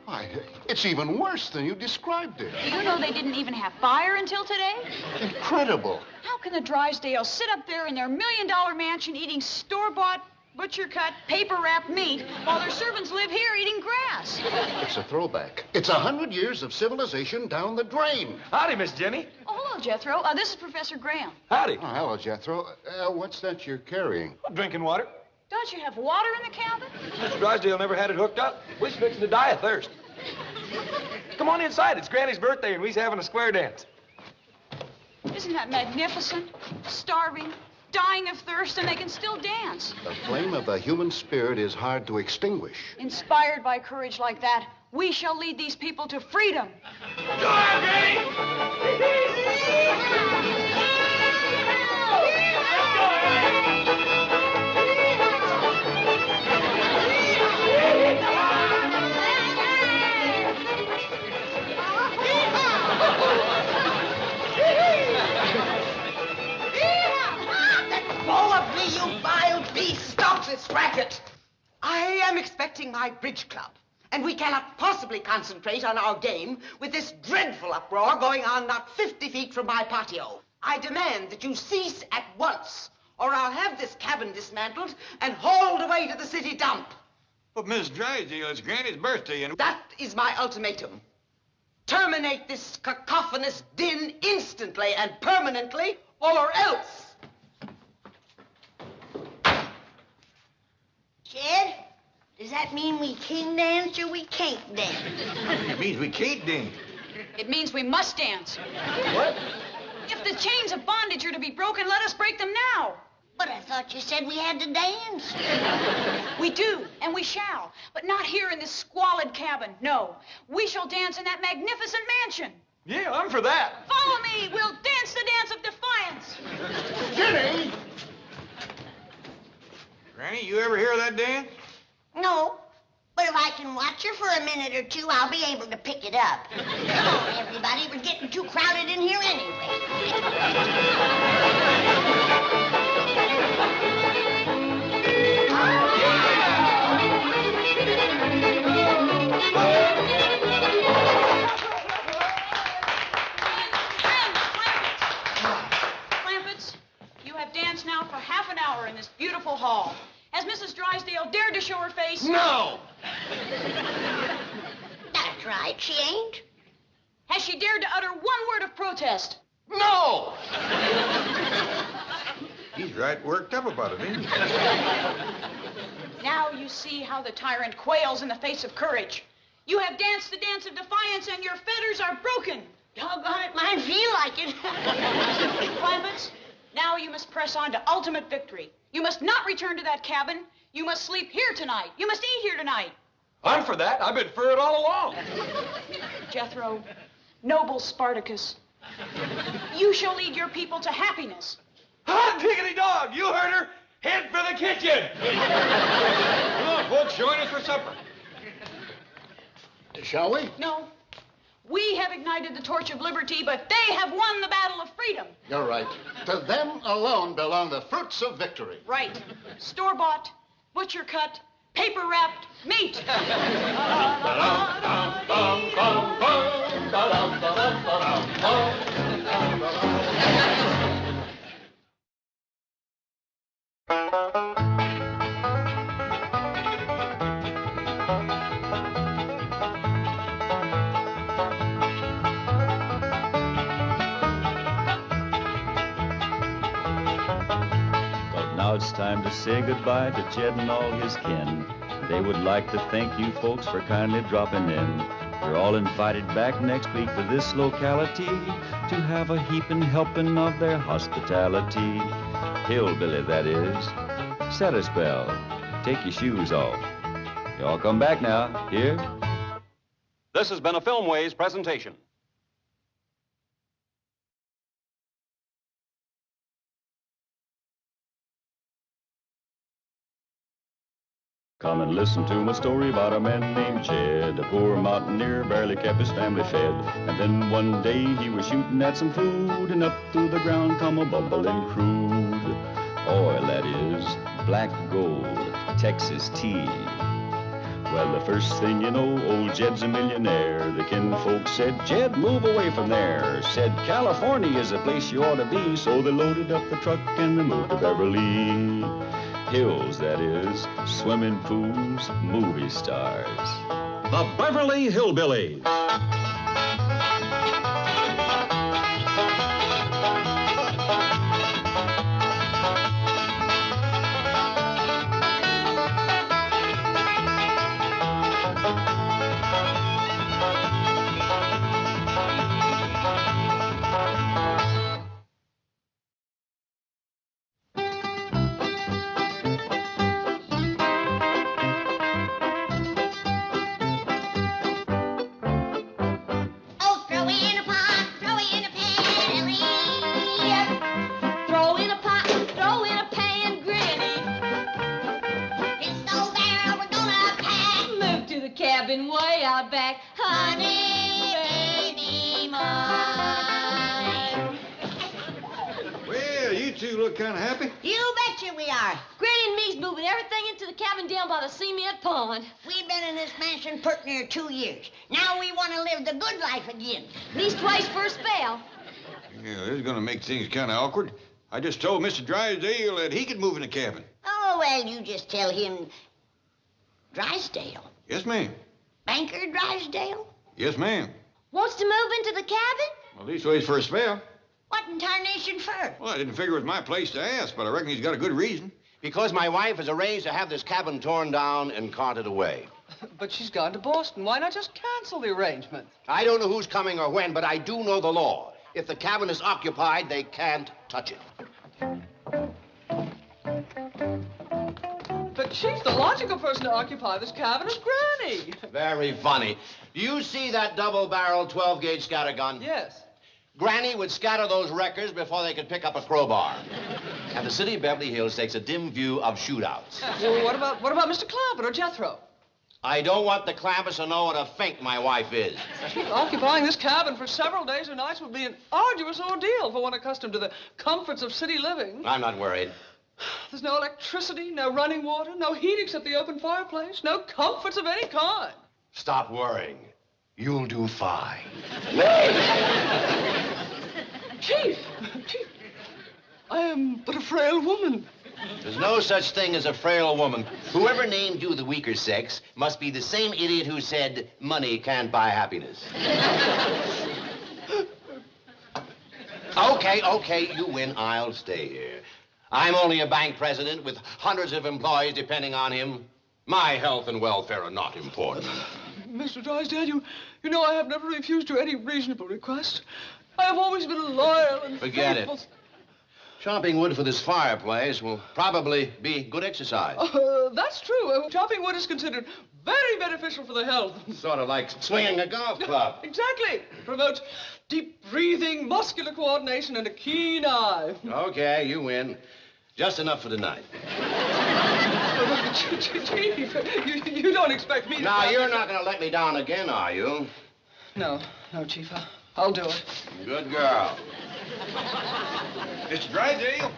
[SPEAKER 6] Why, It's even worse than you described it.
[SPEAKER 21] Do you know they didn't even have fire until today?
[SPEAKER 6] Incredible.
[SPEAKER 21] How can the Drysdales sit up there in their million-dollar mansion eating store-bought, butcher-cut, paper-wrapped meat while their servants live here eating grass?
[SPEAKER 6] It's a throwback. It's 100 years of civilization down the drain.
[SPEAKER 16] Howdy, Miss Jenny.
[SPEAKER 21] Oh, hello, Jethro. This is Professor Graham.
[SPEAKER 16] Howdy.
[SPEAKER 6] Oh, hello, Jethro. What's that you're carrying?
[SPEAKER 16] Drinking water.
[SPEAKER 21] Don't you have water in the cabin?
[SPEAKER 16] Mr. Drysdale never had it hooked up. We're fixing to die of thirst. Come on inside. It's Granny's birthday, and we's having a square dance.
[SPEAKER 21] Isn't that magnificent? Starving, dying of thirst, and they can still dance.
[SPEAKER 6] The flame of the human spirit is hard to extinguish.
[SPEAKER 21] Inspired by courage like that, we shall lead these people to freedom.
[SPEAKER 5] Go on, Granny!
[SPEAKER 15] You vile beast! Stop this racket! I am expecting my bridge club, and we cannot possibly concentrate on our game with this dreadful uproar going on not 50 feet from my patio. I demand that you cease at once, or I'll have this cabin dismantled and hauled away to the city dump.
[SPEAKER 20] But, Miss Drysdale, it's Granny's birthday, and...
[SPEAKER 15] That is my ultimatum. Terminate this cacophonous din instantly and permanently, or else.
[SPEAKER 12] Jed, does that mean we can dance or we can't dance?
[SPEAKER 20] It means we can't dance.
[SPEAKER 21] It means we must dance.
[SPEAKER 20] What?
[SPEAKER 21] If the chains of bondage are to be broken, let us break them now.
[SPEAKER 12] But I thought you said we had to dance.
[SPEAKER 21] We do, and we shall. But not here in this squalid cabin, no. We shall dance in that magnificent mansion.
[SPEAKER 16] Yeah, I'm for that.
[SPEAKER 21] Follow me. We'll dance the dance of defiance.
[SPEAKER 6] Jenny!
[SPEAKER 20] Granny, you ever hear that dance?
[SPEAKER 12] No, but if I can watch her for a minute or two, I'll be able to pick it up. Come on, everybody. We're getting too crowded in here anyway.
[SPEAKER 21] Clampetts, you have danced now for half an hour in this beautiful hall. Has Mrs. Drysdale dared to show her face?
[SPEAKER 6] No!
[SPEAKER 12] That's right, she ain't.
[SPEAKER 21] Has she dared to utter one word of protest?
[SPEAKER 6] No!
[SPEAKER 20] He's right worked up about it, ain't he?
[SPEAKER 21] Now you see how the tyrant quails in the face of courage. You have danced the dance of defiance, and your fetters are broken.
[SPEAKER 12] Doggone it, mine feel like it.
[SPEAKER 21] Clampetts, now you must press on to ultimate victory. You must not return to that cabin. You must sleep here tonight. You must eat here tonight.
[SPEAKER 16] I'm for that. I've been for it all along.
[SPEAKER 21] Jethro, noble Spartacus, you shall lead your people to happiness.
[SPEAKER 16] Hot diggity dog! You heard her. Head for the kitchen.
[SPEAKER 20] Come on, folks, join us for supper.
[SPEAKER 6] Shall we?
[SPEAKER 21] No. We have ignited the torch of liberty, but they have won the battle of freedom.
[SPEAKER 6] You're right. To them alone belong the fruits of victory.
[SPEAKER 21] Right. Store-bought, butcher-cut, paper-wrapped meat.
[SPEAKER 1] Now it's time to say goodbye to Jed and all his kin. They would like to thank you folks for kindly dropping in. You're all invited back next week to this locality to have a heaping helping of their hospitality. Hillbilly, that is. Set a spell. Take your shoes off. Y'all come back now. Here?
[SPEAKER 2] This has been a Filmways presentation.
[SPEAKER 1] Come and listen to my story about a man named Jed, a poor mountaineer, barely kept his family fed. And then one day he was shooting at some food, and up through the ground come a bubbling crude oil, that is, black gold, Texas tea. Well, the first thing you know, old Jed's a millionaire. The kinfolk said, Jed, move away from there. Said, California is the place you ought to be. So they loaded up the truck and they moved to Beverly Hills, that is, swimming pools, movie stars.
[SPEAKER 2] The Beverly Hillbillies.
[SPEAKER 14] Way out back, honey, baby mine.
[SPEAKER 20] Well, you two look kind of happy.
[SPEAKER 12] You betcha we are.
[SPEAKER 14] Granny and me's moving everything into the cabin down by the cement pond.
[SPEAKER 12] We've been in this mansion pretty near 2 years. Now we want to live the good life again.
[SPEAKER 14] Leastways for a spell.
[SPEAKER 20] Yeah, this is going to make things kind of awkward. I just told Mr. Drysdale that he could move in the cabin.
[SPEAKER 12] Oh, well, you just tell him Drysdale.
[SPEAKER 20] Yes, ma'am.
[SPEAKER 12] Banker Drysdale?
[SPEAKER 20] Yes, ma'am.
[SPEAKER 14] Wants to move into the cabin?
[SPEAKER 20] Well, leastways for a spell.
[SPEAKER 12] What in tarnation for?
[SPEAKER 20] Well, I didn't figure it was my place to ask, but I reckon he's got a good reason.
[SPEAKER 7] Because my wife has arranged to have this cabin torn down and carted away.
[SPEAKER 17] But she's gone to Boston. Why not just cancel the arrangement?
[SPEAKER 7] I don't know who's coming or when, but I do know the law. If the cabin is occupied, they can't touch it.
[SPEAKER 17] But, Chief, the logical person to occupy this cabin is Granny.
[SPEAKER 7] Very funny. Do you see that double-barreled 12-gauge scattergun?
[SPEAKER 17] Yes.
[SPEAKER 7] Granny would scatter those wreckers before they could pick up a crowbar. And the city of Beverly Hills takes a dim view of shootouts.
[SPEAKER 17] Well, what about Mr. Clampett or Jethro?
[SPEAKER 7] I don't want the Clampetts to know what a fink my wife is.
[SPEAKER 17] Chief, occupying this cabin for several days or nights would be an arduous ordeal for one accustomed to the comforts of city living.
[SPEAKER 7] I'm not worried.
[SPEAKER 17] There's no electricity, no running water, no heat except the open fireplace, no comforts of any kind.
[SPEAKER 7] Stop worrying. You'll do fine.
[SPEAKER 17] Chief, I am but a frail woman.
[SPEAKER 7] There's no such thing as a frail woman. Whoever named you the weaker sex must be the same idiot who said money can't buy happiness. Okay, you win. I'll stay here. I'm only a bank president with hundreds of employees depending on him. My health and welfare are not important.
[SPEAKER 17] Mr. Drysdale, you know I have never refused you any reasonable request. I have always been loyal and
[SPEAKER 7] Forget
[SPEAKER 17] faithful.
[SPEAKER 7] it. Chopping wood for this fireplace will probably be good exercise.
[SPEAKER 17] That's true. Chopping wood is considered very beneficial for the health.
[SPEAKER 7] Sort of like swinging a golf club.
[SPEAKER 17] Exactly. It promotes deep breathing, muscular coordination, and a keen eye.
[SPEAKER 7] Okay, you win. Just enough for tonight.
[SPEAKER 17] Chief, you don't expect me to...
[SPEAKER 7] Now, you're not going to let me down again, are you?
[SPEAKER 17] No, Chief. I'll do it.
[SPEAKER 7] Good girl.
[SPEAKER 20] Mr. Drysdale,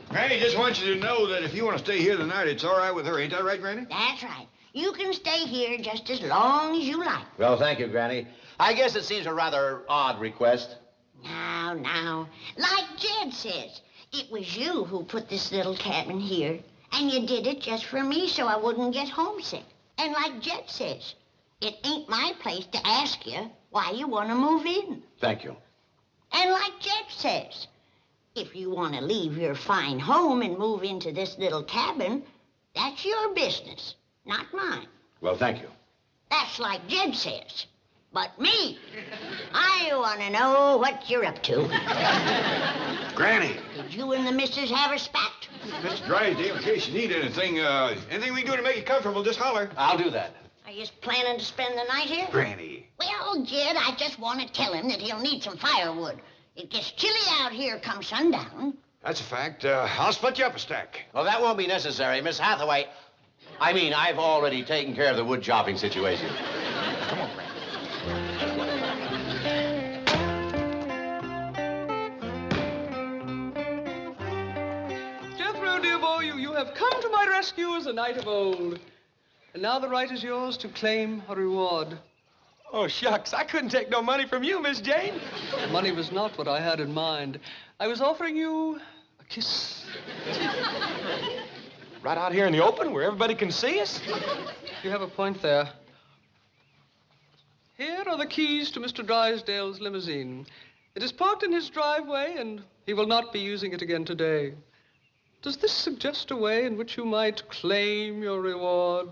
[SPEAKER 20] Granny just wants you to know that if you want to stay here tonight, it's all right with her. Ain't that right, Granny?
[SPEAKER 12] That's right. You can stay here just as long as you like.
[SPEAKER 7] Well, thank you, Granny. I guess it seems a rather odd request.
[SPEAKER 12] Now. Like Jed says, it was you who put this little cabin here, and you did it just for me so I wouldn't get homesick. And like Jed says, it ain't my place to ask you why you want to move in.
[SPEAKER 7] Thank you.
[SPEAKER 12] And like Jed says, if you want to leave your fine home and move into this little cabin, that's your business, not mine.
[SPEAKER 7] Well, thank you.
[SPEAKER 12] That's like Jed says. But me, I want to know what you're up to.
[SPEAKER 20] Granny.
[SPEAKER 12] Did you and the missus have a spat?
[SPEAKER 20] Mr. Drysdale, in case you need anything, anything we can do to make you comfortable, just holler.
[SPEAKER 7] I'll do that.
[SPEAKER 12] Are you planning to spend the night here?
[SPEAKER 20] Granny.
[SPEAKER 12] Well, Jed, I just want to tell him that he'll need some firewood. It gets chilly out here come sundown.
[SPEAKER 20] That's a fact. I'll split you up a stack.
[SPEAKER 7] Well, that won't be necessary, Miss Hathaway. I've already taken care of the wood chopping situation.
[SPEAKER 20] Come on, Granny.
[SPEAKER 17] Jethro, dear boy, you have come to my rescue as a knight of old. And now the right is yours to claim a reward.
[SPEAKER 16] Oh, shucks, I couldn't take no money from you, Miss Jane.
[SPEAKER 17] Money was not what I had in mind. I was offering you a kiss.
[SPEAKER 16] Right out here in the open where everybody can see us?
[SPEAKER 17] You have a point there. Here are the keys to Mr. Drysdale's limousine. It is parked in his driveway, and he will not be using it again today. Does this suggest a way in which you might claim your reward?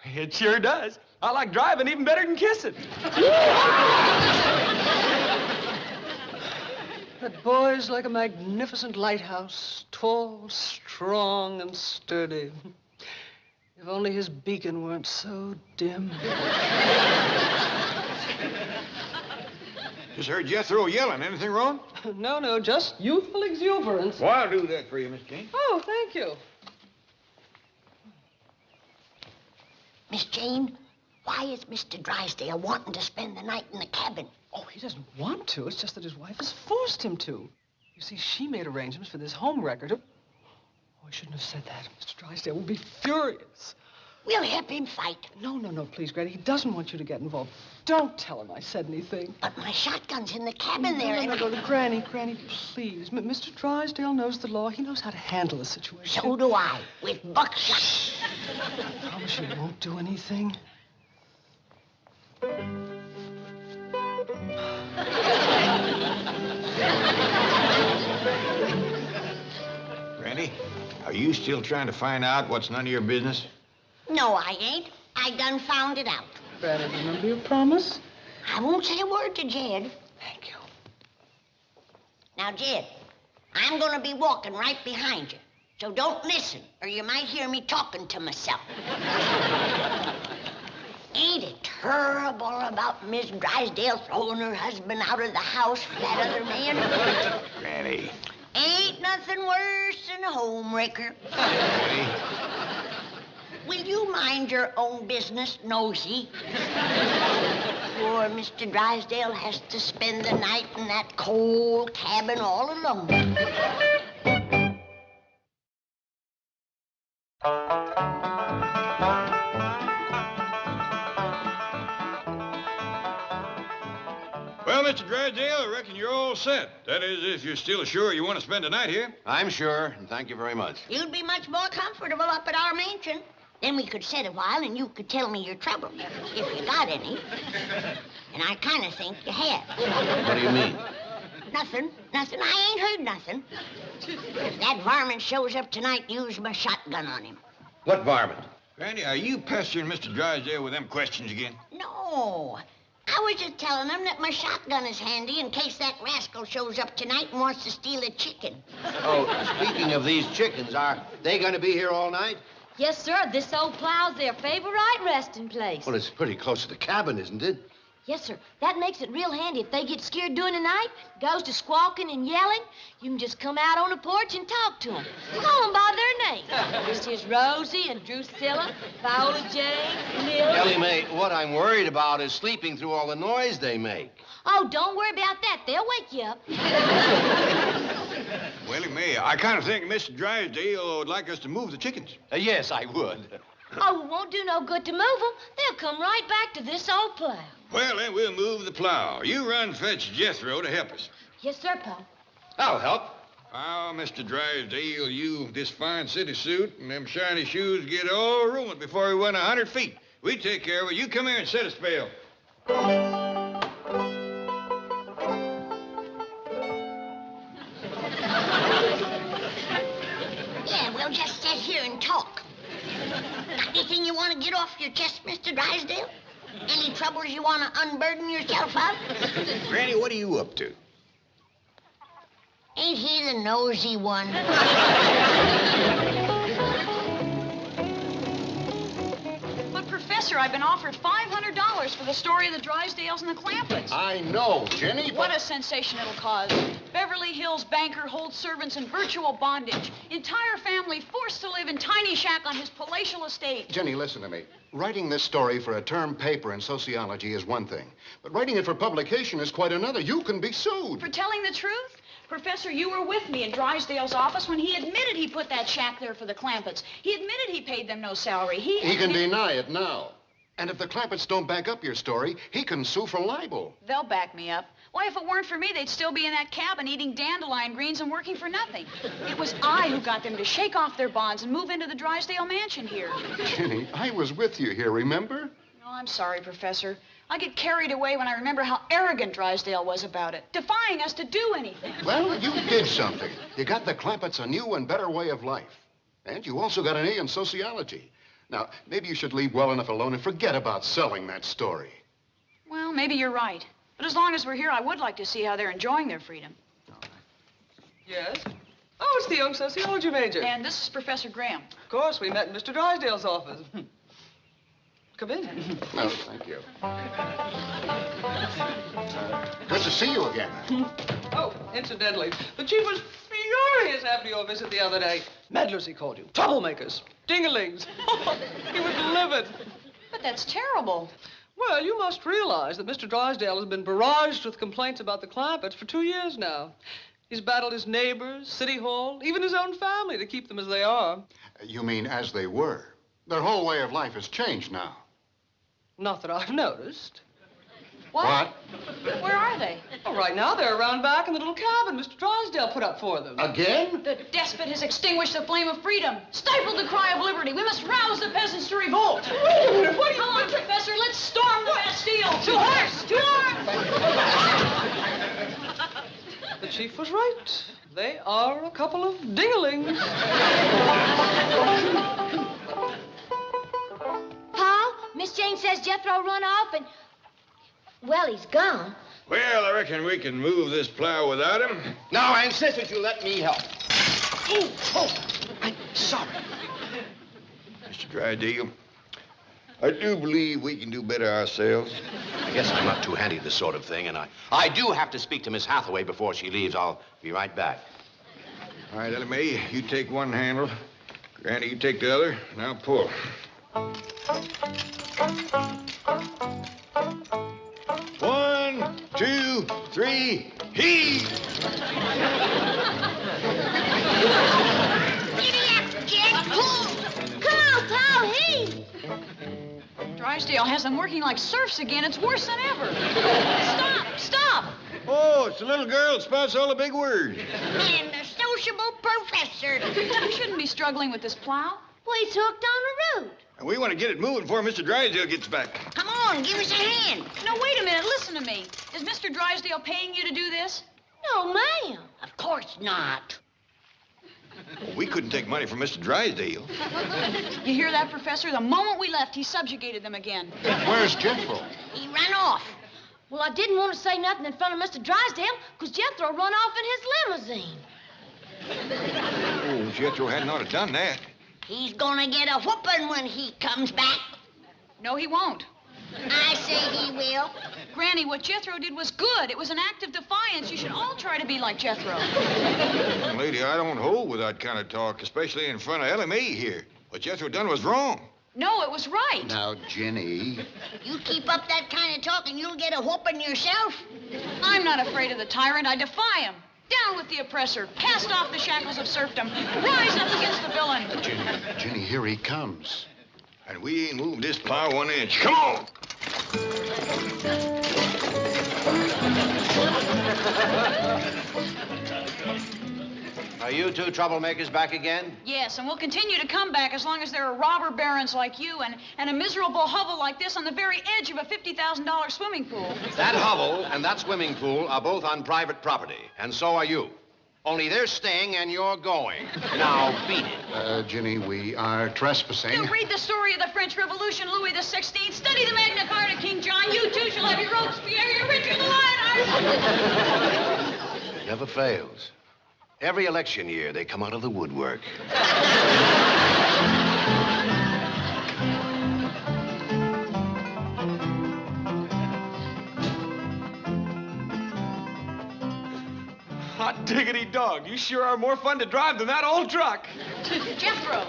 [SPEAKER 16] It sure does. I like driving even better than kissing.
[SPEAKER 17] That boy's like a magnificent lighthouse, tall, strong, and sturdy. If only his beacon weren't so dim.
[SPEAKER 20] Just heard Jethro yelling. Anything wrong?
[SPEAKER 17] No, just youthful exuberance.
[SPEAKER 20] Well, I'll do that for you, Miss Jane.
[SPEAKER 17] Oh, thank you.
[SPEAKER 12] Miss Jane, why is Mr. Drysdale wanting to spend the night in the cabin?
[SPEAKER 17] Oh, he doesn't want to. It's just that his wife has forced him to. You see, she made arrangements for this homewrecker to... Oh, I shouldn't have said that. Mr. Drysdale will be furious.
[SPEAKER 12] We'll help him fight.
[SPEAKER 17] No, please, Granny. He doesn't want you to get involved. Don't tell him I said anything.
[SPEAKER 12] But my shotgun's in the cabin there.
[SPEAKER 17] No, Granny, please. Mr. Drysdale knows the law. He knows how to handle a situation.
[SPEAKER 12] So do I, with buckshot.
[SPEAKER 17] I promise you won't do anything.
[SPEAKER 20] Granny, are you still trying to find out what's none of your business?
[SPEAKER 12] No, I ain't. I done found it out.
[SPEAKER 17] Granny, remember your promise?
[SPEAKER 12] I won't say a word to Jed.
[SPEAKER 17] Thank you.
[SPEAKER 12] Now, Jed, I'm gonna be walking right behind you. So don't listen, or you might hear me talking to myself. Ain't it terrible about Miss Drysdale throwing her husband out of the house for that other man?
[SPEAKER 20] Granny.
[SPEAKER 12] Ain't nothing worse than a homewrecker.
[SPEAKER 20] Granny.
[SPEAKER 12] Will you mind your own business, nosy? Poor Mr. Drysdale has to spend the night in that cold cabin all alone.
[SPEAKER 20] Well, Mr. Drysdale, I reckon you're all set. That is, if you're still sure you want to spend the night here.
[SPEAKER 13] I'm sure, and thank you very much.
[SPEAKER 12] You'd be much more comfortable up at our mansion. Then we could sit a while and you could tell me your troubles, if you got any. And I kind of think you have.
[SPEAKER 13] What do you mean?
[SPEAKER 12] Nothing. I ain't heard nothing. If that varmint shows up tonight, use my shotgun on him.
[SPEAKER 13] What varmint?
[SPEAKER 20] Granny, are you pestering Mr. Drysdale with them questions again?
[SPEAKER 12] No. I was just telling him that my shotgun is handy in case that rascal shows up tonight and wants to steal a chicken.
[SPEAKER 13] Oh, speaking of these chickens, are they going to be here all night?
[SPEAKER 14] Yes, sir. This old plow's their favorite resting place.
[SPEAKER 13] Well, it's pretty close to the cabin, isn't it?
[SPEAKER 14] Yes, sir. That makes it real handy. If they get scared during the night, goes to squawking and yelling, you can just come out on the porch and talk to them. Call them by their name. This here's Rosie and Drusilla, Viola Jane, Millie.
[SPEAKER 13] Ellie May, what I'm worried about is sleeping through all the noise they make.
[SPEAKER 14] Oh, don't worry about that. They'll wake you up.
[SPEAKER 20] Well, May, I kind of think Mr. Drysdale would like us to move the chickens.
[SPEAKER 13] Yes, I would.
[SPEAKER 14] Oh, it won't do no good to move them. They'll come right back to this old plow.
[SPEAKER 20] Well, then we'll move the plow. You run fetch Jethro to help us.
[SPEAKER 14] Yes, sir, Pa.
[SPEAKER 13] I'll help.
[SPEAKER 20] Oh, Mr. Drysdale, you, this fine city suit and them shiny shoes get all ruined before we went 100 feet. We take care of it. You come here and set a spell.
[SPEAKER 12] Yeah, we'll just sit here and talk. Got anything you want to get off your chest, Mr. Drysdale? Any troubles you want to unburden yourself of?
[SPEAKER 20] Granny, what are you up to?
[SPEAKER 12] Ain't he the nosy one?
[SPEAKER 21] But, Professor, I've been offered $500 for the story of the Drysdales and the Clampetts.
[SPEAKER 6] I know, Jenny, but...
[SPEAKER 21] What a sensation it'll cause. Beverly Hills banker holds servants in virtual bondage. Entire family forced to live in tiny shack on his palatial estate.
[SPEAKER 6] Jenny, listen to me. Writing this story for a term paper in sociology is one thing, but writing it for publication is quite another. You can be sued.
[SPEAKER 21] For telling the truth? Professor, you were with me in Drysdale's office when he admitted he put that shack there for the Clampetts. He admitted he paid them no salary.
[SPEAKER 6] He can deny it now. And if the Clampetts don't back up your story, he can sue for libel.
[SPEAKER 21] They'll back me up. Why, if it weren't for me, they'd still be in that cabin eating dandelion greens and working for nothing. It was I who got them to shake off their bonds and move into the Drysdale mansion here.
[SPEAKER 6] Jenny, I was with you here, remember?
[SPEAKER 21] Oh, I'm sorry, Professor. I get carried away when I remember how arrogant Drysdale was about it, defying us to do anything.
[SPEAKER 6] Well, you did something. You got the Clampetts a new and better way of life. And you also got an A in sociology. Now, maybe you should leave well enough alone and forget about selling that story.
[SPEAKER 21] Well, maybe you're right. But as long as we're here, I would like to see how they're enjoying their freedom.
[SPEAKER 17] Yes? Oh, it's the young sociology major.
[SPEAKER 21] And this is Professor Graham.
[SPEAKER 17] Of course, we met in Mr. Drysdale's office. Come in.
[SPEAKER 6] No, thank you. Good to see you again.
[SPEAKER 17] Oh, incidentally, the chief was furious after your visit the other day. Meddlers, he called you. Troublemakers. Dingalings. He was livid.
[SPEAKER 21] But that's terrible.
[SPEAKER 17] Well, you must realize that Mr. Drysdale has been barraged with complaints about the Clampetts for 2 years now. He's battled his neighbors, City Hall, even his own family to keep them as they are.
[SPEAKER 6] You mean as they were? Their whole way of life has changed now.
[SPEAKER 17] Not that I've noticed.
[SPEAKER 21] What? Where are they?
[SPEAKER 17] Oh, right now they're around back in the little cabin Mr. Drysdale put up for them.
[SPEAKER 6] Again?
[SPEAKER 21] The despot has extinguished the flame of freedom, stifled the cry of liberty. We must rouse the peasants to revolt. Come on, Professor, let's storm the Bastille. To horse! To arms!
[SPEAKER 17] The chief was right. They are a couple of dingalings.
[SPEAKER 18] Pa, Miss Jane says Jethro run off and... Well, he's gone.
[SPEAKER 20] Well, I reckon we can move this plow without him.
[SPEAKER 7] Now, I insist that you let me help. I'm sorry.
[SPEAKER 20] Mr. Drysdale, I do believe we can do better ourselves.
[SPEAKER 13] I guess I'm not too handy at this sort of thing, and I do have to speak to Miss Hathaway before she leaves. I'll be right back.
[SPEAKER 20] All right, Ellie May, you take one handle. Granny, you take the other. Now pull. One, two, three, heave!
[SPEAKER 12] Giddy up, Jed. Pull.
[SPEAKER 18] Come on, pal, heave.
[SPEAKER 21] Drysdale has them working like serfs again. It's worse than ever. Stop! Stop!
[SPEAKER 20] Oh, it's the little girl that spouts all the big words.
[SPEAKER 12] And the sociable professor.
[SPEAKER 21] You shouldn't be struggling with this plow.
[SPEAKER 18] Well, he's hooked on the root.
[SPEAKER 20] And we want to get it moving before Mr. Drysdale gets back.
[SPEAKER 12] Come on, give us a hand.
[SPEAKER 21] No, wait a minute. Listen to me. Is Mr. Drysdale paying you to do this?
[SPEAKER 18] No, ma'am.
[SPEAKER 12] Of course not.
[SPEAKER 20] Well, we couldn't take money from Mr. Drysdale.
[SPEAKER 21] You hear that, Professor? The moment we left, he subjugated them again.
[SPEAKER 6] Where's Jethro?
[SPEAKER 12] He ran off.
[SPEAKER 18] Well, I didn't want to say nothing in front of Mr. Drysdale because Jethro run off in his limousine.
[SPEAKER 20] Oh, Jethro hadn't ought to done that.
[SPEAKER 12] He's gonna get a whooping when he comes back.
[SPEAKER 21] No, he won't.
[SPEAKER 12] I say he will.
[SPEAKER 21] Granny, what Jethro did was good. It was an act of defiance. You should all try to be like Jethro.
[SPEAKER 20] Young lady, I don't hold with that kind of talk, especially in front of Ellie May here. What Jethro done was wrong.
[SPEAKER 21] No, it was right.
[SPEAKER 6] Now, Jenny.
[SPEAKER 12] You keep up that kind of talk and you'll get a whooping yourself.
[SPEAKER 21] I'm not afraid of the tyrant. I defy him. Down with the oppressor. Cast off the shackles of serfdom. Rise up against the villain.
[SPEAKER 6] Jenny, here he comes.
[SPEAKER 20] And we ain't moved this plow 1 inch. Come on!
[SPEAKER 13] Are you two troublemakers back again?
[SPEAKER 21] Yes, and we'll continue to come back as long as there are robber barons like you and a miserable hovel like this on the very edge of a $50,000 swimming pool.
[SPEAKER 13] That hovel and that swimming pool are both on private property, and so are you. Only they're staying and you're going. Now, beat it.
[SPEAKER 6] Jenny, we are trespassing.
[SPEAKER 21] You read the story of the French Revolution, Louis XVI. Study the Magna Carta, King John. You too shall have your Robespierre, your Richard the Lionheart.
[SPEAKER 13] Never fails. Every election year, they come out of the woodwork.
[SPEAKER 16] Hot diggity dog. You sure are more fun to drive than that old truck.
[SPEAKER 21] Jethro.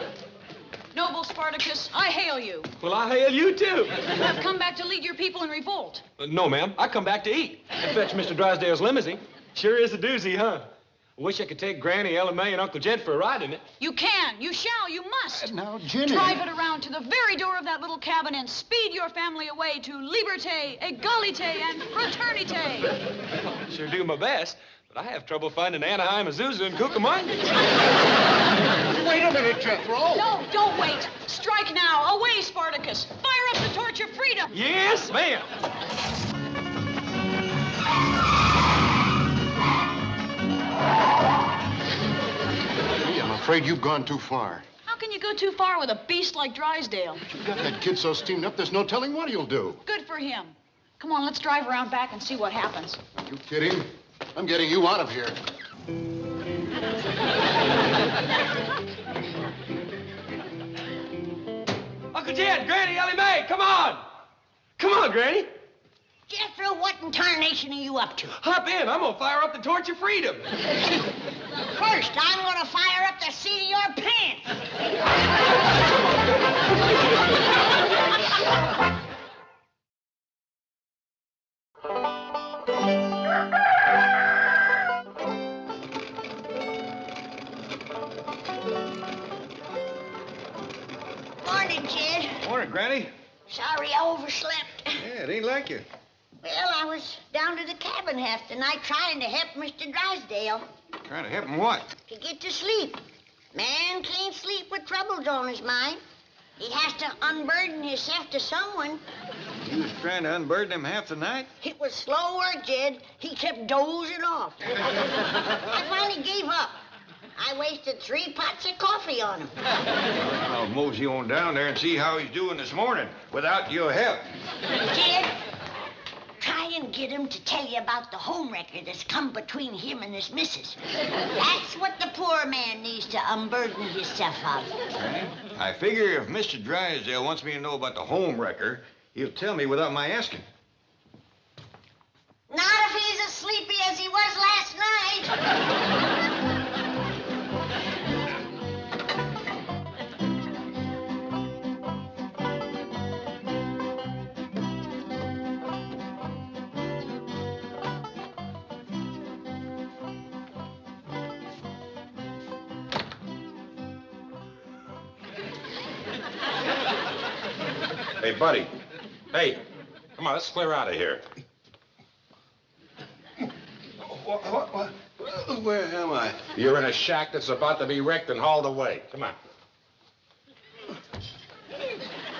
[SPEAKER 21] Noble Spartacus, I hail you.
[SPEAKER 16] Well, I hail you, too.
[SPEAKER 21] You have come back to lead your people in revolt.
[SPEAKER 16] No, ma'am. I come back to eat and fetch Mr. Drysdale's limousine. Sure is a doozy, huh? I wish I could take Granny, Ellie May, and Uncle Jed for a ride in it.
[SPEAKER 21] You can, you shall, you must.
[SPEAKER 6] Now, Ginny.
[SPEAKER 21] Drive it around to the very door of that little cabin and speed your family away to liberté, egalite, and fraternité.
[SPEAKER 16] Sure do my best, but I have trouble finding Anaheim, Azusa, and Cucamonga.
[SPEAKER 19] Wait a minute, Jethro.
[SPEAKER 21] No, don't wait. Strike now. Away, Spartacus. Fire up the torch of freedom.
[SPEAKER 16] Yes, ma'am.
[SPEAKER 6] I'm afraid you've gone too far.
[SPEAKER 21] How can you go too far with a beast like Drysdale?
[SPEAKER 6] You've got that kid so steamed up, there's no telling what he'll do.
[SPEAKER 21] Good for him. Come on, let's drive around back and see what happens.
[SPEAKER 6] Are you kidding? I'm getting you out of here.
[SPEAKER 16] Uncle Jed, Granny, Ellie May, come on! Come on, Granny.
[SPEAKER 12] Jethro, what in tarnation are you up to?
[SPEAKER 16] Hop in. I'm gonna fire up the torch of freedom.
[SPEAKER 12] First, I'm gonna fire up the seat of your pants. Morning, Jed.
[SPEAKER 20] Morning, Granny.
[SPEAKER 12] Sorry I overslept.
[SPEAKER 20] Yeah, it ain't like you.
[SPEAKER 12] Well, I was down to the cabin half the night trying to help Mr. Drysdale
[SPEAKER 20] Trying to help him what?
[SPEAKER 12] to get to sleep. Man can't sleep with troubles on his mind. He has to unburden himself to someone.
[SPEAKER 20] You was trying to unburden him half the night?
[SPEAKER 12] It was slow work, Jed. He kept dozing off. I finally gave up. I wasted 3 pots of coffee on him.
[SPEAKER 20] I'll mosey on down there and see how he's doing this morning without your help.
[SPEAKER 12] Jed, try and get him to tell you about the homewrecker that's come between him and his missus. That's what the poor man needs to unburden himself of.
[SPEAKER 20] Granny, I figure if Mr. Drysdale wants me to know about the homewrecker, he'll tell me without my asking.
[SPEAKER 12] Not if he's as sleepy as he was last night.
[SPEAKER 5] Hey, buddy. Hey, come on, let's clear out of here.
[SPEAKER 20] What? Where am I?
[SPEAKER 5] You're in a shack that's about to be wrecked and hauled away. Come on.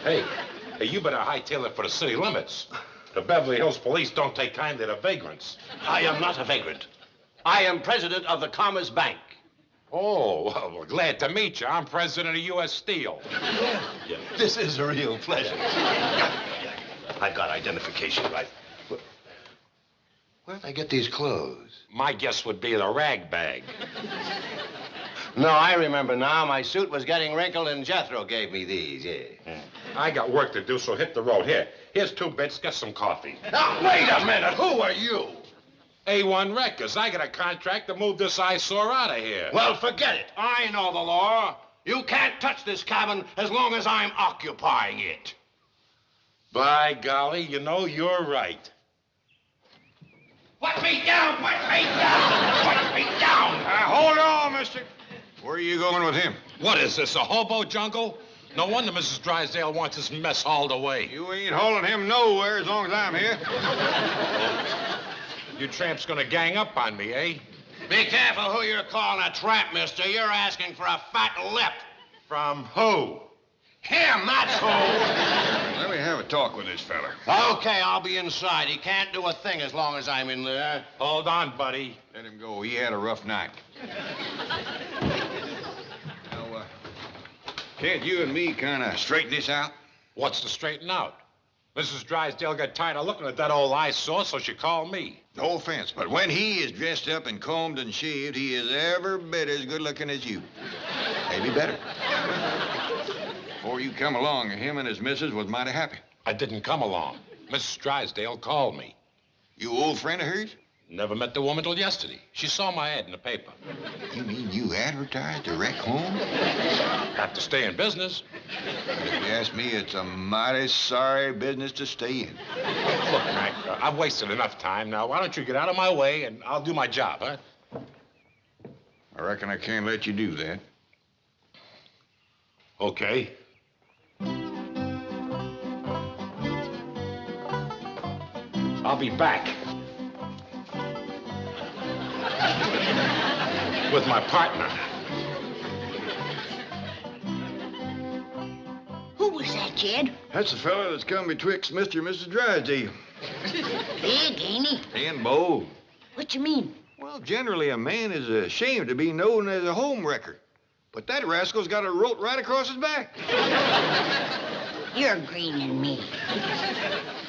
[SPEAKER 5] Hey, you better hightail it for the city limits. The Beverly Hills police don't take kindly to vagrants.
[SPEAKER 7] I am not a vagrant. I am president of the Commerce Bank.
[SPEAKER 5] Oh, well, glad to meet you. I'm president of U.S. Steel.
[SPEAKER 7] Yeah, this is a real pleasure. I got identification right.
[SPEAKER 19] Where'd I get these clothes?
[SPEAKER 5] My guess would be the rag bag.
[SPEAKER 13] No, I remember now. My suit was getting wrinkled, and Jethro gave me these, yeah.
[SPEAKER 5] I got work to do, so hit the road. Here's 2 bits. Get some coffee.
[SPEAKER 7] Now, wait a minute. Who are you?
[SPEAKER 5] A1 Wreckers. I got a contract to move this eyesore out of here.
[SPEAKER 7] Well, forget it. I know the law. You can't touch this cabin as long as I'm occupying it.
[SPEAKER 5] By golly, you know, you're right.
[SPEAKER 7] Put me down! Put me down! Put me down!
[SPEAKER 20] Hold on, mister. Where are you going with him?
[SPEAKER 5] What is this, a hobo jungle? No wonder Mrs. Drysdale wants this mess hauled away.
[SPEAKER 20] You ain't hauling him nowhere as long as I'm here.
[SPEAKER 5] You tramps gonna gang up on me, eh?
[SPEAKER 7] Be careful who you're calling a tramp, mister. You're asking for a fat lip.
[SPEAKER 5] From who?
[SPEAKER 7] Him, that's who.
[SPEAKER 20] Let me have a talk with this fella.
[SPEAKER 7] Okay, I'll be inside. He can't do a thing as long as I'm in there.
[SPEAKER 5] Hold on, buddy.
[SPEAKER 20] Let him go. He had a rough night. Now, can't you and me kind of straighten this out?
[SPEAKER 5] What's to straighten out? Mrs. Drysdale got tired of looking at that old eyesore, so she called me.
[SPEAKER 20] No offense, but when he is dressed up and combed and shaved, he is every bit as good looking as you. Maybe better. Before you come along, him and his missus was mighty happy.
[SPEAKER 5] I didn't come along. Mrs. Drysdale called me.
[SPEAKER 20] You old friend of hers?
[SPEAKER 5] Never met the woman till yesterday. She saw my ad in the paper.
[SPEAKER 20] You mean you advertised a wreck home?
[SPEAKER 5] Got to stay in business.
[SPEAKER 20] If you ask me, it's a mighty sorry business to stay in.
[SPEAKER 5] Look, Mac, I've wasted enough time now. Why don't you get out of my way and I'll do my job, huh?
[SPEAKER 20] I reckon I can't let you do that.
[SPEAKER 19] Okay. I'll be back. With my partner.
[SPEAKER 12] Who was that, Jed?
[SPEAKER 20] That's the fella that's come betwixt Mr. and Mrs. Drysdale.
[SPEAKER 12] Big, ain't he?
[SPEAKER 20] And bold.
[SPEAKER 12] What you mean?
[SPEAKER 20] Well, generally a man is ashamed to be known as a homewrecker. But that rascal's got a rope right across his back.
[SPEAKER 12] You're greening me.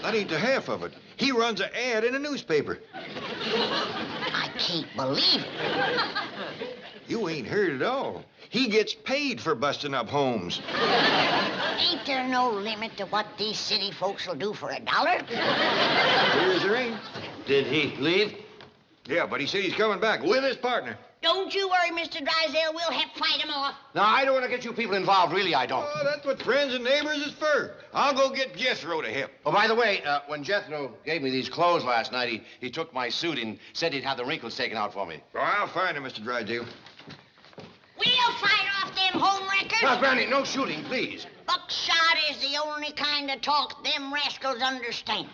[SPEAKER 20] That ain't the half of it. He runs an ad in a newspaper.
[SPEAKER 12] I can't believe it.
[SPEAKER 20] You ain't heard it all. He gets paid for busting up homes.
[SPEAKER 12] Ain't there no limit to what these city folks will do for $1?
[SPEAKER 20] Here's the ring.
[SPEAKER 13] Did he leave?
[SPEAKER 20] Yeah, but he said he's coming back with his partner.
[SPEAKER 12] Don't you worry, Mr. Drysdale. We'll help fight him off.
[SPEAKER 7] No, I don't want to get you people involved. Really, I don't.
[SPEAKER 20] Oh, that's what friends and neighbors is for. I'll go get Jethro to help.
[SPEAKER 7] Oh, by the way, when Jethro gave me these clothes last night, he took my suit and said he'd have the wrinkles taken out for me.
[SPEAKER 20] Oh, I'll find him, Mr. Drysdale.
[SPEAKER 12] We'll fight off them homewreckers.
[SPEAKER 7] Now, Granny, no shooting, please.
[SPEAKER 12] Buckshot is the only kind of talk them rascals understand.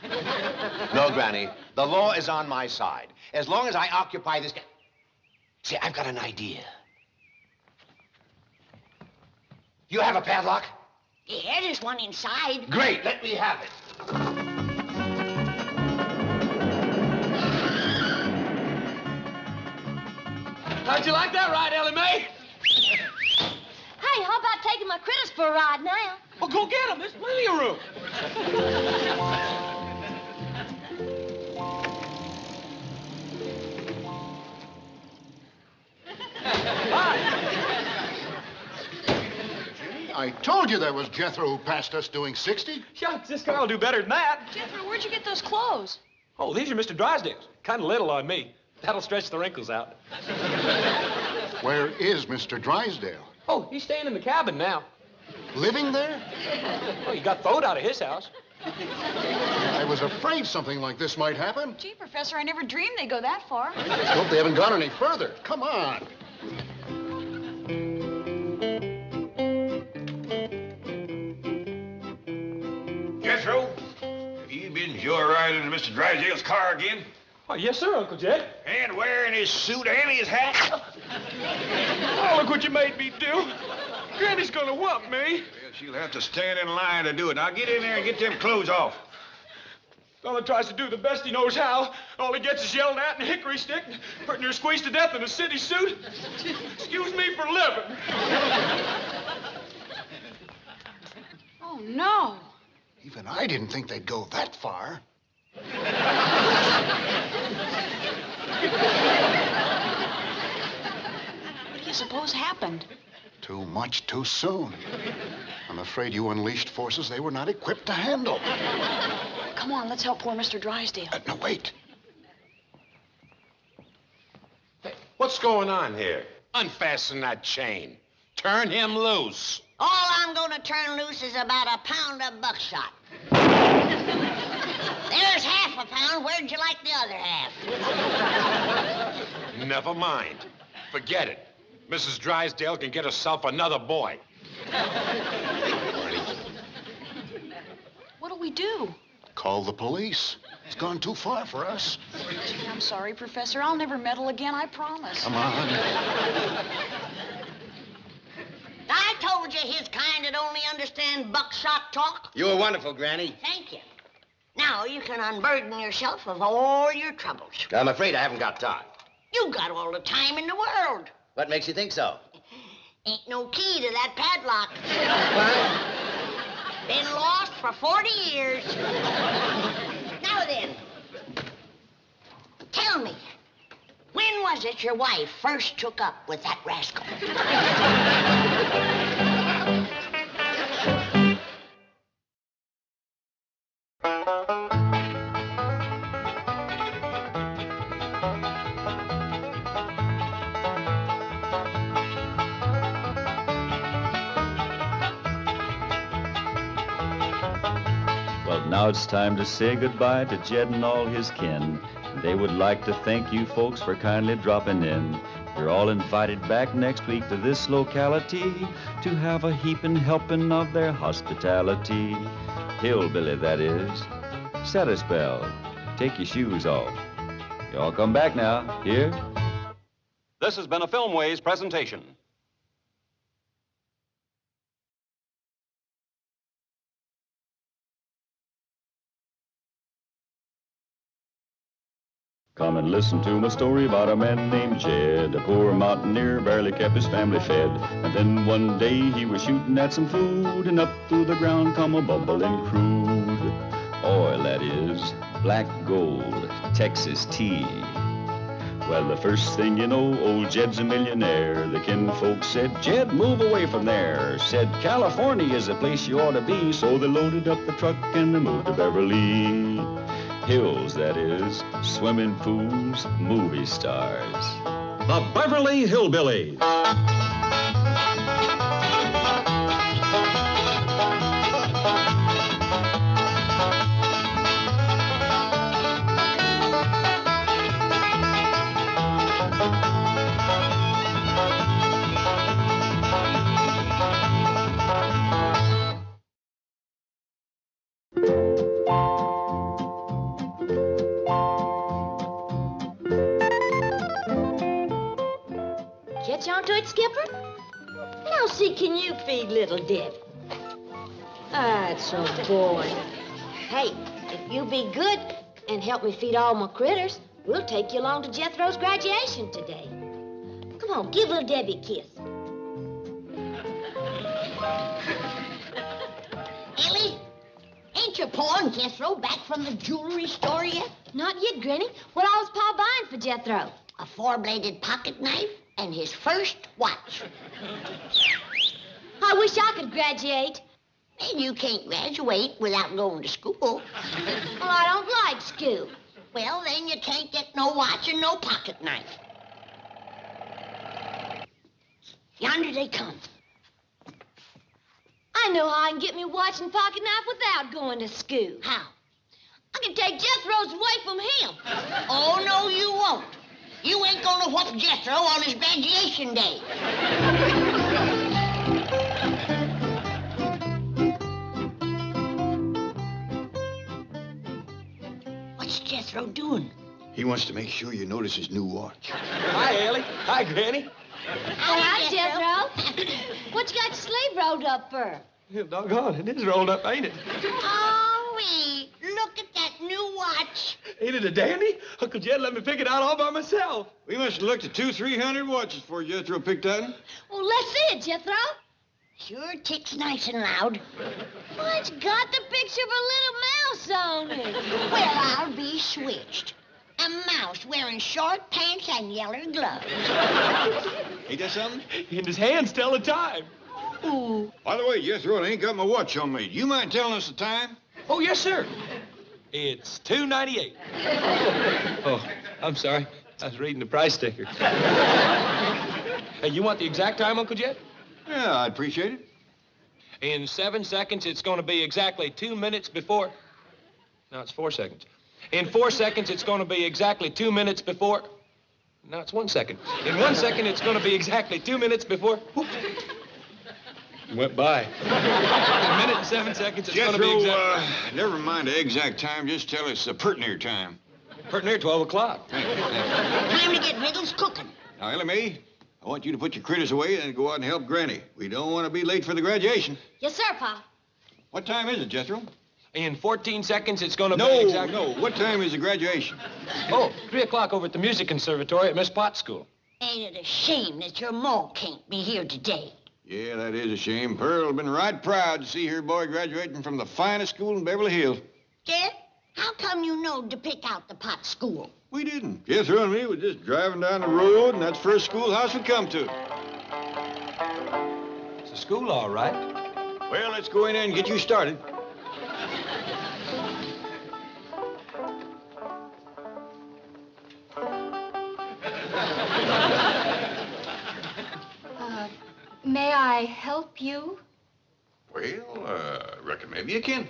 [SPEAKER 7] No, Granny. The law is on my side. As long as I occupy this... See, I've got an idea. You have a padlock?
[SPEAKER 12] Yeah, there's one inside.
[SPEAKER 7] Great, let me have it.
[SPEAKER 16] How'd you like that ride, Ellie May?
[SPEAKER 14] Hey, how about taking my critters for a ride now?
[SPEAKER 16] Well, go get them. There's plenty of room.
[SPEAKER 6] I told you that was Jethro who passed us doing 60.
[SPEAKER 16] Shucks, this car will do better than that.
[SPEAKER 21] Jethro, where'd you get those clothes?
[SPEAKER 16] Oh, these are Mr. Drysdale's. Kind of little on me. That'll stretch the wrinkles out.
[SPEAKER 6] Where is Mr. Drysdale?
[SPEAKER 16] Oh, he's staying in the cabin now.
[SPEAKER 6] Living there?
[SPEAKER 16] Oh, he got throwed out of his house.
[SPEAKER 6] I was afraid something like this might happen.
[SPEAKER 21] Gee, Professor, I never dreamed they'd go that far.
[SPEAKER 6] I just hope they haven't gone any further. Come on.
[SPEAKER 20] Jethro, have you been joyriding in Mr. Drysdale's car again?
[SPEAKER 16] Oh, yes, sir, Uncle Jed.
[SPEAKER 20] And wearing his suit and his hat?
[SPEAKER 16] Oh, look what you made me do. Granny's gonna whoop me.
[SPEAKER 20] Well, she'll have to stand in line to do it. Now get in there and get them clothes off.
[SPEAKER 16] Fella tries to do the best he knows how. All he gets is yelled at and a hickory stick, putting her squeezed to death in a city suit. Excuse me for living.
[SPEAKER 21] Oh, no.
[SPEAKER 6] Even I didn't think they'd go that far.
[SPEAKER 21] What do you suppose happened?
[SPEAKER 6] Too much too soon. I'm afraid you unleashed forces they were not equipped to handle.
[SPEAKER 21] Come on, let's help poor Mr. Drysdale.
[SPEAKER 6] No, wait.
[SPEAKER 19] Hey, what's going on here? Unfasten that chain. Turn him loose.
[SPEAKER 12] All I'm going to turn loose is about a pound of buckshot. There's half a pound. Where'd you like the other half?
[SPEAKER 19] Never mind. Forget it. Mrs. Drysdale can get herself another boy.
[SPEAKER 21] What'll we do?
[SPEAKER 6] Call the police. It's gone too far for us.
[SPEAKER 21] Gee, I'm sorry, Professor. I'll never meddle again, I promise.
[SPEAKER 6] Come on.
[SPEAKER 12] I told you his kind would only understand buckshot talk.
[SPEAKER 13] You were wonderful, Granny.
[SPEAKER 12] Thank you. Now you can unburden yourself of all your troubles.
[SPEAKER 13] I'm afraid I haven't got time.
[SPEAKER 12] You got all the time in the world.
[SPEAKER 13] What makes you think so?
[SPEAKER 12] Ain't no key to that padlock. Been lost for 40 years. Now then, tell me, when was it your wife first took up with that rascal?
[SPEAKER 1] Well, now it's time to say goodbye to Jed and all his kin. They would like to thank you folks for kindly dropping in. You're all invited back next week to this locality to have a heaping helping of their hospitality. Hillbilly, that is. Set a spell. Take your shoes off. Y'all come back now. Here?
[SPEAKER 2] This has been a Filmways presentation.
[SPEAKER 1] Come and listen to my story about a man named Jed, a poor mountaineer, barely kept his family fed. And then one day he was shooting at some food, and up through the ground come a bubbling crude oil, that is, black gold, Texas tea. Well, the first thing you know, old Jed's a millionaire. The kinfolks said, Jed, move away from there. Said, California is the place you ought to be. So they loaded up the truck and they moved to Beverly Hills, that is, swimming pools, movie stars.
[SPEAKER 2] The Beverly Hillbillies.
[SPEAKER 14] Catch on to it, Skipper? Now see, can you feed little Deb? That's so boring. Hey, if you be good and help me feed all my critters, we'll take you along to Jethro's graduation today. Come on, give little Debbie a kiss.
[SPEAKER 12] Ellie, ain't your Pa and Jethro back from the jewelry store yet?
[SPEAKER 14] Not yet, Granny. What all was Pa buying for Jethro?
[SPEAKER 12] A four-bladed pocket knife and his first watch.
[SPEAKER 14] I wish I could graduate.
[SPEAKER 12] And you can't graduate without going to school.
[SPEAKER 14] Well, I don't like school.
[SPEAKER 12] Well, then you can't get no watch and no pocket knife. Yonder they come.
[SPEAKER 14] I know how I can get me watch and pocket knife without going to school.
[SPEAKER 12] How?
[SPEAKER 14] I can take Jethro's away from him.
[SPEAKER 12] Oh, no, you won't. You ain't gonna whoop Jethro on his graduation day. What's Jethro doing?
[SPEAKER 20] He wants to make sure you notice his new watch.
[SPEAKER 16] Hi, Ellie. Hi, Granny.
[SPEAKER 14] Hi, Jethro. What you got your sleeve rolled up for?
[SPEAKER 16] Yeah, doggone, it is rolled up, ain't it?
[SPEAKER 12] Oh, look at that new watch.
[SPEAKER 16] Ain't it a dandy? Uncle Jed let me pick it out all by myself.
[SPEAKER 20] We must have looked at 200-300 watches before Jethro picked that one.
[SPEAKER 14] Well, let's see it, Jethro.
[SPEAKER 12] Sure ticks nice and loud.
[SPEAKER 14] Well, it's got the picture of a little mouse on it.
[SPEAKER 12] Well, I'll be switched. A mouse wearing short pants and yeller gloves.
[SPEAKER 20] Ain't that something?
[SPEAKER 16] And his hands tell the time.
[SPEAKER 12] Ooh.
[SPEAKER 20] By the way, Jethro, I ain't got my watch on me. Do you mind telling us the time?
[SPEAKER 16] Oh, yes, sir. It's 2.98. Oh, I'm sorry. I was reading the price sticker. Hey, you want the exact time, Uncle Jed?
[SPEAKER 20] Yeah, I'd appreciate it.
[SPEAKER 16] In 7 seconds, it's going to be exactly 2 minutes before... No, it's 4 seconds. In 4 seconds, it's going to be exactly 2 minutes before... No, it's 1 second. In 1 second, it's going to be exactly 2 minutes before... Whoop. Went by. In a minute and 7 seconds, it's going to be exact...
[SPEAKER 20] never mind the exact time. Just tell us the pert near time.
[SPEAKER 16] Pert near 12 o'clock.
[SPEAKER 12] Time to get Riddles cooking.
[SPEAKER 20] Now, Ellie May, I want you to put your critters away and go out and help Granny. We don't want to be late for the graduation.
[SPEAKER 14] Yes, sir, Pa.
[SPEAKER 20] What time is it, Jethro?
[SPEAKER 16] In 14 seconds, it's going to be exactly...
[SPEAKER 20] No. What time is the graduation?
[SPEAKER 16] Oh, 3 o'clock over at the music conservatory at Miss Potts' school.
[SPEAKER 12] Ain't it a shame that your ma can't be here today?
[SPEAKER 20] Yeah, that is a shame. Pearl's been right proud to see her boy graduating from the finest school in Beverly Hills.
[SPEAKER 12] Jed, how come you knowed to pick out the Potts school?
[SPEAKER 20] We didn't. Jethro and me were just driving down the road, and that's the first schoolhouse we come to.
[SPEAKER 16] It's a school, all right.
[SPEAKER 20] Well, let's go in there and get you started.
[SPEAKER 18] May I help you?
[SPEAKER 20] Well, reckon maybe you can.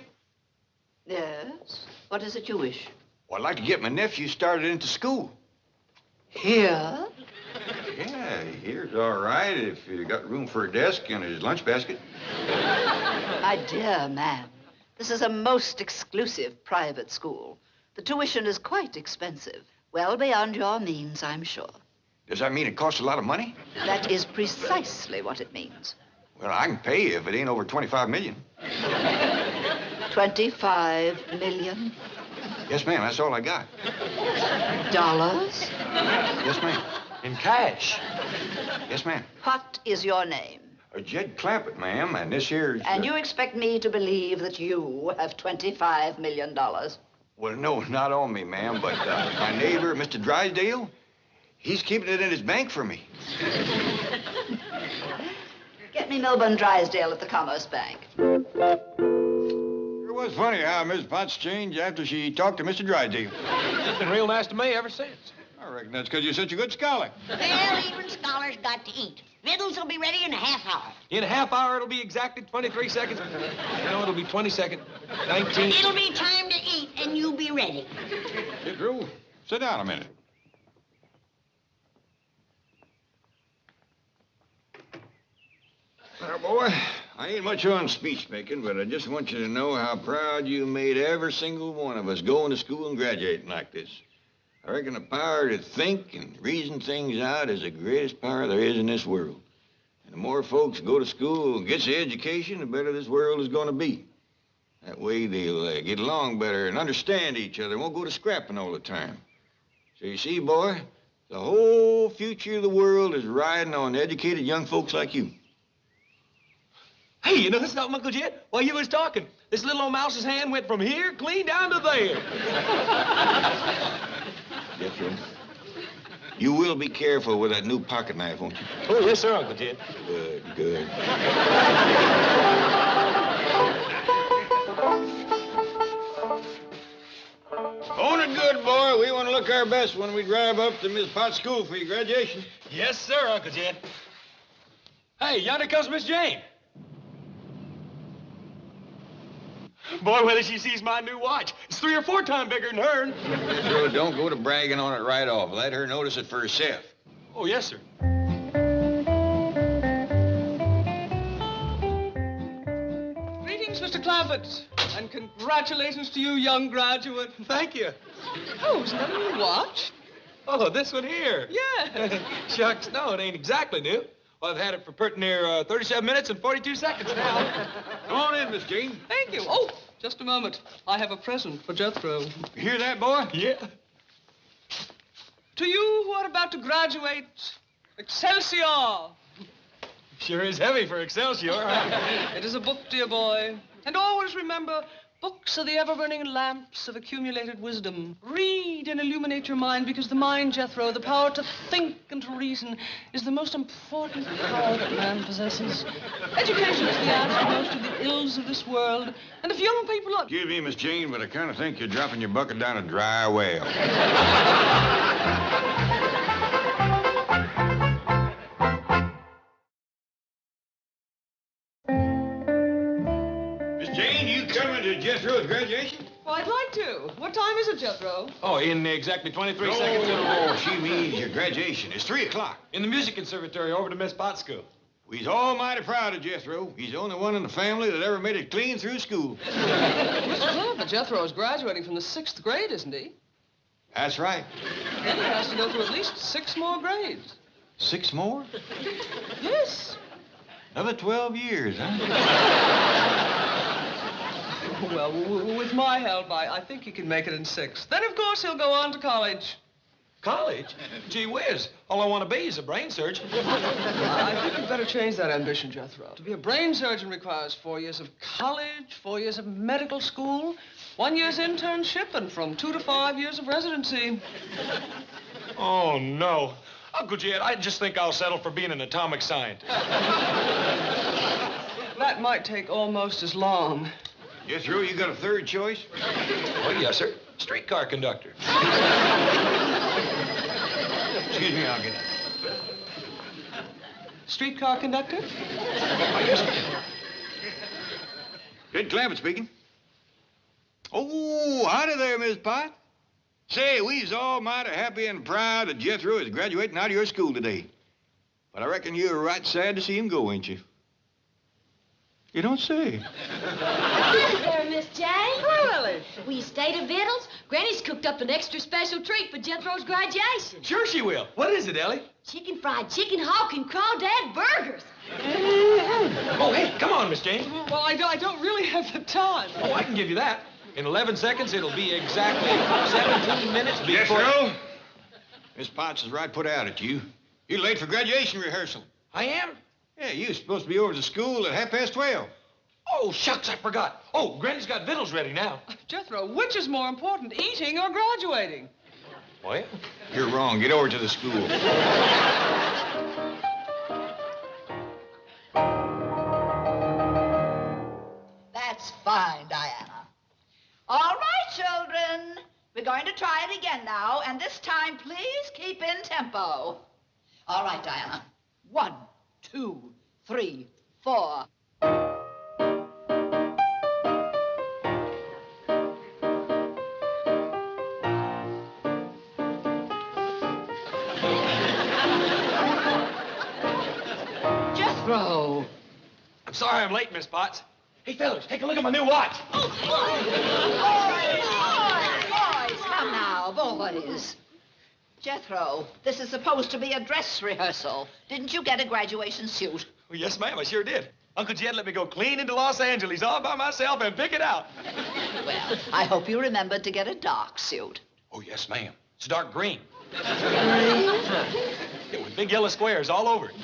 [SPEAKER 15] Yes? What is it you wish?
[SPEAKER 20] Well, I'd like to get my nephew started into school.
[SPEAKER 15] Here?
[SPEAKER 20] Yeah, Yeah, here's all right if you got room for a desk and his lunch basket.
[SPEAKER 10] My dear ma'am, this is a most exclusive private school. The tuition is quite expensive. Well beyond your means, I'm sure.
[SPEAKER 20] Does that mean it costs a lot of money?
[SPEAKER 10] That is precisely what it means.
[SPEAKER 20] Well, I can pay you if it ain't over 25 million.
[SPEAKER 10] 25 million?
[SPEAKER 20] Yes, ma'am, that's all I got.
[SPEAKER 10] Dollars?
[SPEAKER 20] Yes, ma'am.
[SPEAKER 16] In cash?
[SPEAKER 20] Yes, ma'am.
[SPEAKER 10] What is your name?
[SPEAKER 20] Jed Clampett, ma'am, and this here's...
[SPEAKER 10] And you expect me to believe that you have $25 million?
[SPEAKER 20] Well, no, not on me, ma'am, but my neighbor, Mr. Drysdale, he's keeping it in his bank for me.
[SPEAKER 10] Get me Milburn Drysdale at the Commerce Bank.
[SPEAKER 20] It was funny how Miss Potts changed after she talked to Mr. Drysdale.
[SPEAKER 16] She's been real nice to me ever since.
[SPEAKER 20] I reckon that's because you're such a good scholar.
[SPEAKER 12] Well, even scholars got to eat. Victuals will be ready in a half hour.
[SPEAKER 16] In a half hour, it'll be exactly 23 seconds. No, it'll be 20 seconds. 19.
[SPEAKER 12] It'll be time to eat, and you'll be ready.
[SPEAKER 20] Jethro, sit down a minute. Now, boy, I ain't much on speech making, but I just want you to know how proud you made every single one of us going to school and graduating like this. I reckon the power to think and reason things out is the greatest power there is in this world. And the more folks go to school and get the education, the better this world is going to be. That way they'll get along better and understand each other, won't go to scrapping all the time. So you see, boy, the whole future of the world is riding on educated young folks like you.
[SPEAKER 16] Hey, you know something, Uncle Jed? While you was talking, this little old mouse's hand went from here clean down to there.
[SPEAKER 20] Jethro, you will be careful with that new pocket knife, won't you?
[SPEAKER 16] Oh, yes, sir, Uncle Jed.
[SPEAKER 20] Good, good. Own it good, boy. We want to look our best when we drive up to Miss Potts' school for your graduation.
[SPEAKER 16] Yes, sir, Uncle Jed. Hey, yonder comes Miss Jane. Boy, whether she sees my new watch, it's 3 or 4 times bigger than hers.
[SPEAKER 20] Jethro, don't go to bragging on it right off. Let her notice it for herself.
[SPEAKER 16] Oh, yes, sir.
[SPEAKER 17] Greetings, Mr. Clampett, and congratulations to you, young graduate.
[SPEAKER 16] Thank you.
[SPEAKER 17] Oh, is that a new watch?
[SPEAKER 16] Oh, this one here.
[SPEAKER 17] Yeah.
[SPEAKER 16] Shucks, no, it ain't exactly new. Well, I've had it for pretty near 37 minutes and 42 seconds now.
[SPEAKER 20] Come on in, Miss Jane.
[SPEAKER 17] Thank you. Oh, just a moment. I have a present for Jethro.
[SPEAKER 20] You hear that, boy?
[SPEAKER 16] Yeah.
[SPEAKER 17] To you who are about to graduate, Excelsior!
[SPEAKER 16] Sure is heavy for Excelsior.
[SPEAKER 17] It is a book, dear boy. And always remember, books are the ever-burning lamps of accumulated wisdom. Read and illuminate your mind, because the mind, Jethro, the power to think and to reason, is the most important power that man possesses. Education is the answer to most of the ills of this world. And if young people are...
[SPEAKER 20] Excuse me, Miss Jane, but I kind of think you're dropping your bucket down a dry well. Miss Jane, you coming to Jethro's graduation?
[SPEAKER 17] Well, I'd like to. What time is it, Jethro?
[SPEAKER 16] Oh, in exactly 23 seconds.
[SPEAKER 20] No, she means your graduation. It's 3 o'clock.
[SPEAKER 16] In the music conservatory over to Miss Potts' school.
[SPEAKER 20] We's almighty proud of Jethro. He's the only one in the family that ever made it clean through school.
[SPEAKER 17] Mr. Clampett, Jethro is graduating from the 6th grade, isn't he?
[SPEAKER 20] That's right.
[SPEAKER 17] Then he has to go through at least 6 more grades.
[SPEAKER 20] 6 more?
[SPEAKER 17] Yes.
[SPEAKER 20] Another 12 years, huh?
[SPEAKER 17] Well, with my help, I think he can make it in 6. Then, of course, he'll go on to college.
[SPEAKER 16] College? Gee whiz, all I want to be is a brain surgeon.
[SPEAKER 17] I think you'd better change that ambition, Jethro. To be a brain surgeon requires 4 years of college, 4 years of medical school, 1 year's internship, and from 2 to 5 years of residency.
[SPEAKER 16] Oh, no. Uncle Jed, I just think I'll settle for being an atomic scientist.
[SPEAKER 17] That might take almost as long.
[SPEAKER 20] Jethro, you got a third choice?
[SPEAKER 16] Oh, yes, sir. Streetcar conductor.
[SPEAKER 20] Excuse me, I'll get it.
[SPEAKER 17] Streetcar conductor?
[SPEAKER 16] Oh, yes, sir.
[SPEAKER 20] Jed Clampett speaking. Oh, howdy there, Miss Potts. Say, we's almighty happy and proud that Jethro is graduating out of your school today. But I reckon you were right sad to see him go, ain't you? You don't say.
[SPEAKER 14] Hi there, Miss Jane.
[SPEAKER 15] Hello, Ellie.
[SPEAKER 14] Will you stay to victuals? Granny's cooked up an extra special treat for Jethro's graduation.
[SPEAKER 16] Sure she will. What is it, Ellie?
[SPEAKER 14] Chicken fried chicken hawk and crawdad burgers.
[SPEAKER 16] Oh, hey, come on, Miss Jane.
[SPEAKER 17] Well, I don't really have the time.
[SPEAKER 16] Oh, I can give you that. In 11 seconds, it'll be exactly 17 minutes before...
[SPEAKER 20] Jethro, Miss Potts is right put out at you. You're late for graduation rehearsal.
[SPEAKER 16] I am?
[SPEAKER 20] Yeah, you were supposed to be over to school at 12:30.
[SPEAKER 16] Oh, shucks, I forgot. Oh, Granny's got victuals ready now.
[SPEAKER 17] Jethro, which is more important, eating or graduating?
[SPEAKER 16] What?
[SPEAKER 20] You're wrong. Get over to the school.
[SPEAKER 10] That's fine, Diana. All right, children. We're going to try it again now, and this time, please keep in tempo. All right, Diana. 1, 2, 3, 4. Jethro.
[SPEAKER 16] I'm sorry I'm late, Miss Potts. Hey, fellas, take a look at my new watch.
[SPEAKER 10] Boys, come now, boys. Jethro, this is supposed to be a dress rehearsal. Didn't you get a graduation suit?
[SPEAKER 16] Well, yes, ma'am, I sure did. Uncle Jed let me go clean into Los Angeles all by myself and pick it out.
[SPEAKER 10] Well, I hope you remembered to get a dark suit.
[SPEAKER 16] Oh, yes, ma'am. It's dark green. Yeah, with big yellow squares all over it.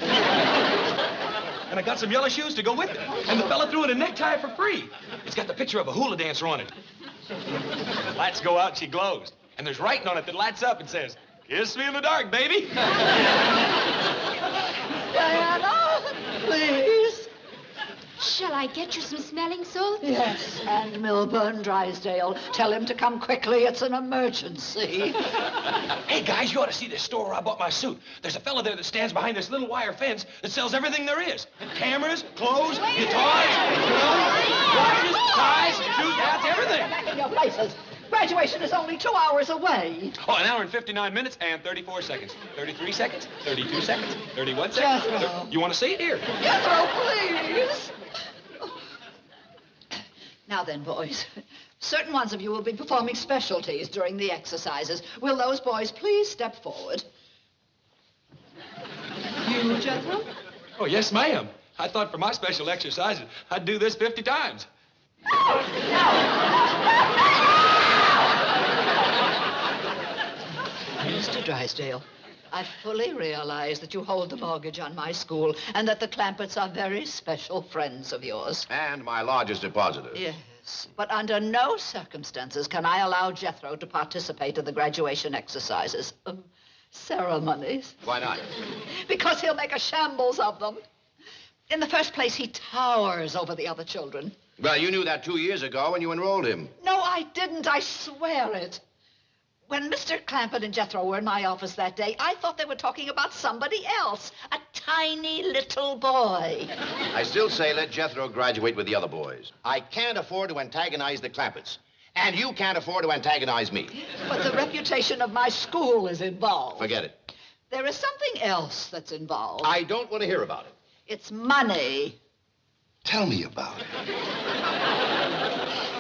[SPEAKER 16] And I got some yellow shoes to go with it. And the fella threw in a necktie for free. It's got the picture of a hula dancer on it. The lights go out, she glows. And there's writing on it that lights up and says, "Kiss me in the dark, baby."
[SPEAKER 10] Diana, please.
[SPEAKER 18] Shall I get you some smelling salts?
[SPEAKER 10] Yes, and Milburn Drysdale. Tell him to come quickly. It's an emergency.
[SPEAKER 16] Hey, guys, you ought to see this store where I bought my suit. There's a fella there that stands behind this little wire fence that sells everything there is. Cameras, clothes, guitars, watches, ties, shoes, hats, everything.
[SPEAKER 10] Back in your places. Graduation is only 2 hours away.
[SPEAKER 16] Oh, 1 hour and 59 minutes and 34 seconds. 33 seconds, 32 seconds, 31 seconds.
[SPEAKER 10] Jethro.
[SPEAKER 16] You want to see it? Here.
[SPEAKER 10] Jethro, please. Now then, boys, certain ones of you will be performing specialties during the exercises. Will those boys please step forward? You, Jethro?
[SPEAKER 16] Oh, yes, ma'am. I thought for my special exercises, I'd do this 50 times.
[SPEAKER 10] Mr. Drysdale, I fully realize that you hold the mortgage on my school and that the Clampetts are very special friends of yours.
[SPEAKER 7] And my largest depositor.
[SPEAKER 10] Yes, but under no circumstances can I allow Jethro to participate in the graduation exercises. Ceremonies.
[SPEAKER 7] Why not?
[SPEAKER 10] Because he'll make a shambles of them. In the first place, he towers over the other children.
[SPEAKER 7] Well, you knew that 2 years ago when you enrolled him.
[SPEAKER 10] No, I didn't. I swear it. When Mr. Clampett and Jethro were in my office that day, I thought they were talking about somebody else. A tiny little boy.
[SPEAKER 7] I still say let Jethro graduate with the other boys. I can't afford to antagonize the Clampetts. And you can't afford to antagonize me.
[SPEAKER 10] But the reputation of my school is involved.
[SPEAKER 7] Forget it.
[SPEAKER 10] There is something else that's involved.
[SPEAKER 7] I don't want to hear about it.
[SPEAKER 10] It's money.
[SPEAKER 7] Tell me about it.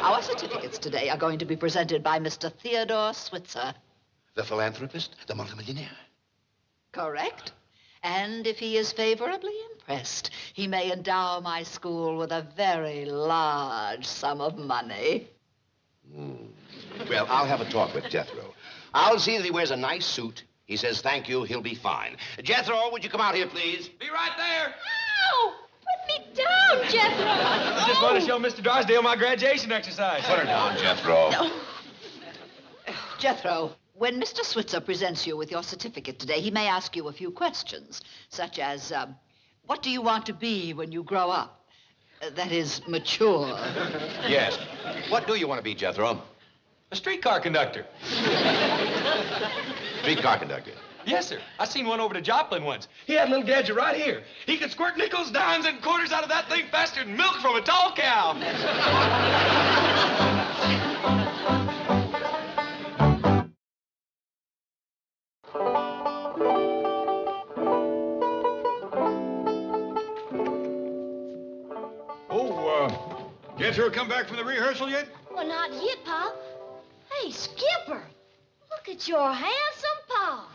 [SPEAKER 10] Our certificates today are going to be presented by Mr. Theodore Switzer.
[SPEAKER 7] The philanthropist? The multimillionaire?
[SPEAKER 10] Correct. And if he is favorably impressed, he may endow my school with a very large sum of money.
[SPEAKER 7] Well, I'll have a talk with Jethro. I'll see that he wears a nice suit. He says thank you, he'll be fine. Jethro, would you come out here, please?
[SPEAKER 16] Be right there.
[SPEAKER 18] Ow! Put me down, Jethro!
[SPEAKER 16] I just want to show Mr. Drysdale my graduation exercise.
[SPEAKER 7] Put her down, Jethro.
[SPEAKER 10] Jethro, when Mr. Switzer presents you with your certificate today, he may ask you a few questions, such as, what do you want to be when you grow up? That is, mature.
[SPEAKER 7] Yes. What do you want to be, Jethro?
[SPEAKER 16] A streetcar conductor.
[SPEAKER 7] Streetcar conductor?
[SPEAKER 16] Yes, sir. I seen one over to Joplin once. He had a little gadget right here. He could squirt nickels, dimes, and quarters out of that thing faster than milk from a tall cow.
[SPEAKER 20] Jethro come back from the rehearsal yet?
[SPEAKER 14] Well, not yet, Pa. Hey, Skipper, look at your handsome Pa.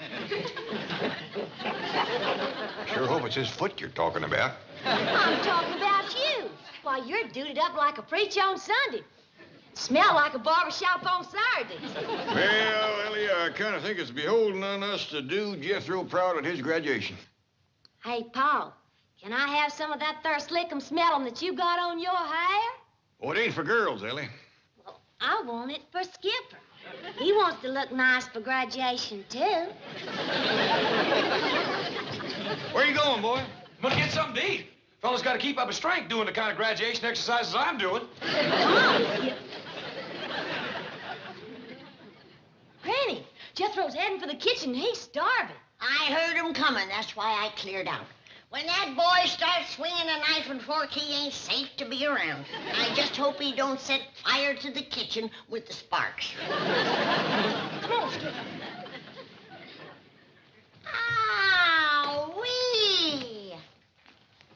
[SPEAKER 4] I sure hope it's his foot you're talking about.
[SPEAKER 14] I'm talking about you. Why, you're duded up like a preach on Sunday. Smell like a barbershop on Saturdays.
[SPEAKER 20] Well, Ellie, I kind of think it's beholden on us to do Jethro proud at his graduation.
[SPEAKER 14] Hey, Paul, can I have some of that there slickum smellum that you got on your hair?
[SPEAKER 20] Oh, it ain't for girls, Ellie.
[SPEAKER 14] I want it for Skipper. He wants to look nice for graduation, too.
[SPEAKER 20] Where you going, boy?
[SPEAKER 16] I'm gonna get something to eat. Fella's got to keep up his strength doing the kind of graduation exercises I'm doing.
[SPEAKER 14] Granny, Jethro's heading for the kitchen. He's starving.
[SPEAKER 12] I heard him coming. That's why I cleared out. When that boy starts swinging a knife and fork, he ain't safe to be around. I just hope he don't set fire to the kitchen with the sparks. Come on, Skip. Ow-wee!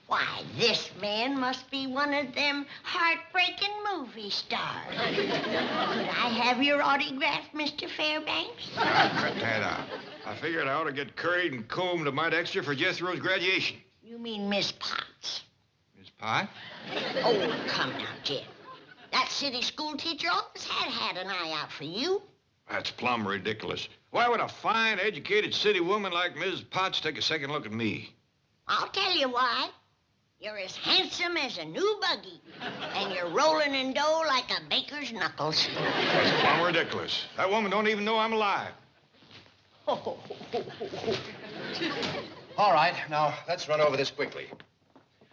[SPEAKER 12] Why, this man must be one of them heartbreaking movie stars. Could I have your autograph, Mr. Fairbanks?
[SPEAKER 20] Cut that out. I figured I ought to get curried and combed a mite extra for Jethro's graduation.
[SPEAKER 12] You mean Miss Potts?
[SPEAKER 20] Miss Pie?
[SPEAKER 12] Oh, come now, Jed. That city school teacher always had an eye out for you.
[SPEAKER 20] That's plumb ridiculous. Why would a fine, educated city woman like Ms. Potts take a second look at me?
[SPEAKER 12] I'll tell you why. You're as handsome as a new buggy, and you're rolling in dough like a baker's knuckles.
[SPEAKER 20] That's plumb ridiculous. That woman don't even know I'm alive.
[SPEAKER 7] All right, now, let's run over this quickly.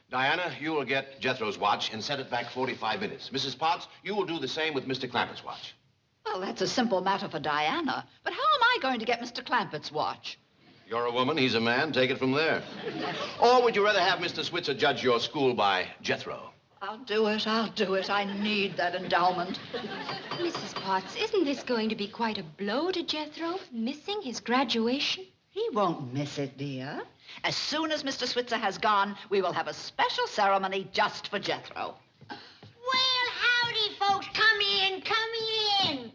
[SPEAKER 7] Diana, you will get Jethro's watch and set it back 45 minutes. Mrs. Potts, you will do the same with Mr. Clampett's watch.
[SPEAKER 10] Well, that's a simple matter for Diana. But how am I going to get Mr. Clampett's watch?
[SPEAKER 7] You're a woman, he's a man. Take it from there. Or would you rather have Mr. Switzer judge your school by Jethro?
[SPEAKER 10] I'll do it. I need that endowment.
[SPEAKER 18] Mrs. Potts, isn't this going to be quite a blow to Jethro, missing his graduation?
[SPEAKER 10] He won't miss it, dear. As soon as Mr. Switzer has gone, we will have a special ceremony just for Jethro.
[SPEAKER 12] Well, howdy, folks. Come in, come in.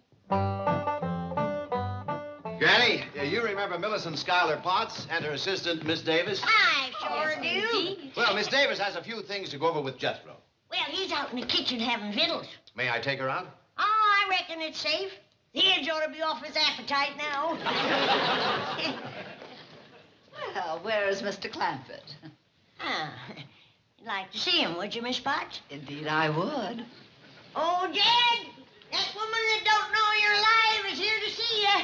[SPEAKER 7] Granny, you remember Millicent Schuyler Potts and her assistant, Miss Davis?
[SPEAKER 12] I sure do.
[SPEAKER 7] Well, Miss Davis has a few things to go over with Jethro.
[SPEAKER 12] Well, he's out in the kitchen having victuals.
[SPEAKER 7] May I take her out?
[SPEAKER 12] Oh, I reckon it's safe. The edge ought to be off his appetite now.
[SPEAKER 10] Well, where is Mr. Clampett?
[SPEAKER 12] You'd like to see him, would you, Miss Potts?
[SPEAKER 10] Indeed, I would.
[SPEAKER 12] Oh, Jed, that woman that don't know you're alive is here to see you.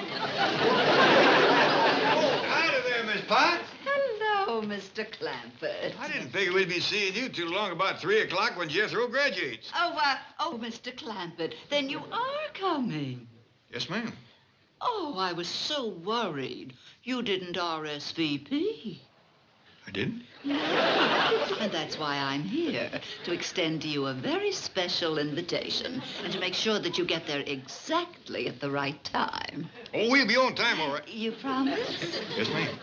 [SPEAKER 20] Howdy there, Miss Potts.
[SPEAKER 10] Hello, Mr. Clampett.
[SPEAKER 20] I didn't figure we'd be seeing you too long about 3 o'clock when Jethro graduates.
[SPEAKER 10] Oh, Mr. Clampett, then you are coming.
[SPEAKER 20] Yes, ma'am.
[SPEAKER 10] Oh, I was so worried. You didn't RSVP.
[SPEAKER 20] I didn't?
[SPEAKER 10] And that's why I'm here, to extend to you a very special invitation and to make sure that you get there exactly at the right time.
[SPEAKER 20] Oh, we'll be on time, all right.
[SPEAKER 10] You promise?
[SPEAKER 20] Yes, ma'am.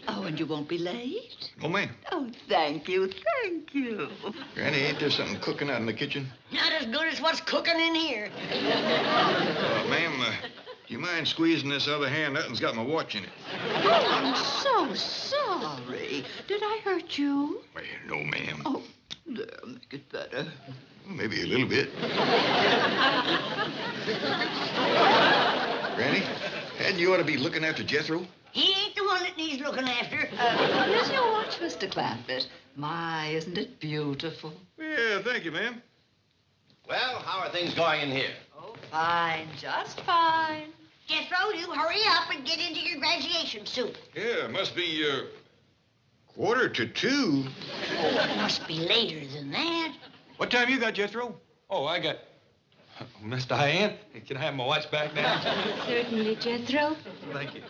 [SPEAKER 10] Oh, and you won't be late?
[SPEAKER 20] No, ma'am.
[SPEAKER 10] Oh, thank you, thank you.
[SPEAKER 20] Granny, ain't there something cooking out in the kitchen?
[SPEAKER 12] Not as good as what's cooking in here.
[SPEAKER 20] Ma'am, do you mind squeezing this other hand? Nothing's got my watch in it.
[SPEAKER 10] Oh, I'm so sorry. Did I hurt you?
[SPEAKER 20] Well, no, ma'am.
[SPEAKER 10] Oh, there, make it better.
[SPEAKER 20] Well, maybe a little bit. Granny, hadn't you ought to be looking after Jethro?
[SPEAKER 12] He ain't the one that needs looking after.
[SPEAKER 10] Here's your watch, Mr. Clampett. My, isn't it beautiful?
[SPEAKER 20] Yeah, thank you, ma'am.
[SPEAKER 7] Well, how are things going in here?
[SPEAKER 10] Oh, fine, just fine.
[SPEAKER 12] Jethro, you hurry up and get into your graduation suit.
[SPEAKER 20] Yeah, it must be, 1:45.
[SPEAKER 12] Oh, it must be later than that.
[SPEAKER 20] What time you got, Jethro?
[SPEAKER 16] Oh, I got... Miss Diane, can I have my watch back now?
[SPEAKER 18] Certainly, Jethro.
[SPEAKER 16] Thank you.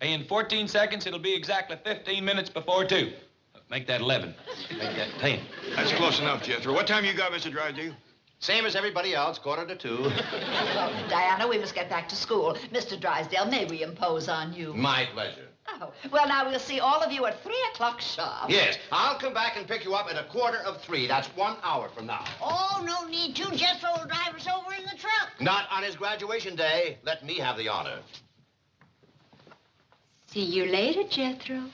[SPEAKER 16] In 14 seconds, it'll be exactly 15 minutes before 2. Make that 11. Make that 10.
[SPEAKER 20] That's close enough, Jethro. What time you got, Mr. Drysdale?
[SPEAKER 7] Same as everybody else, 1:45.
[SPEAKER 10] Diana, we must get back to school. Mr. Drysdale, may we impose on you?
[SPEAKER 7] My pleasure.
[SPEAKER 10] Oh, well, now we'll see all of you at 3 o'clock sharp.
[SPEAKER 13] Yes, I'll come back and pick you up at 2:45. That's 1 hour from now.
[SPEAKER 12] Oh, no need to. Jethro will drive us over in the truck.
[SPEAKER 13] Not on his graduation day. Let me have the honor.
[SPEAKER 14] See you later, Jethro.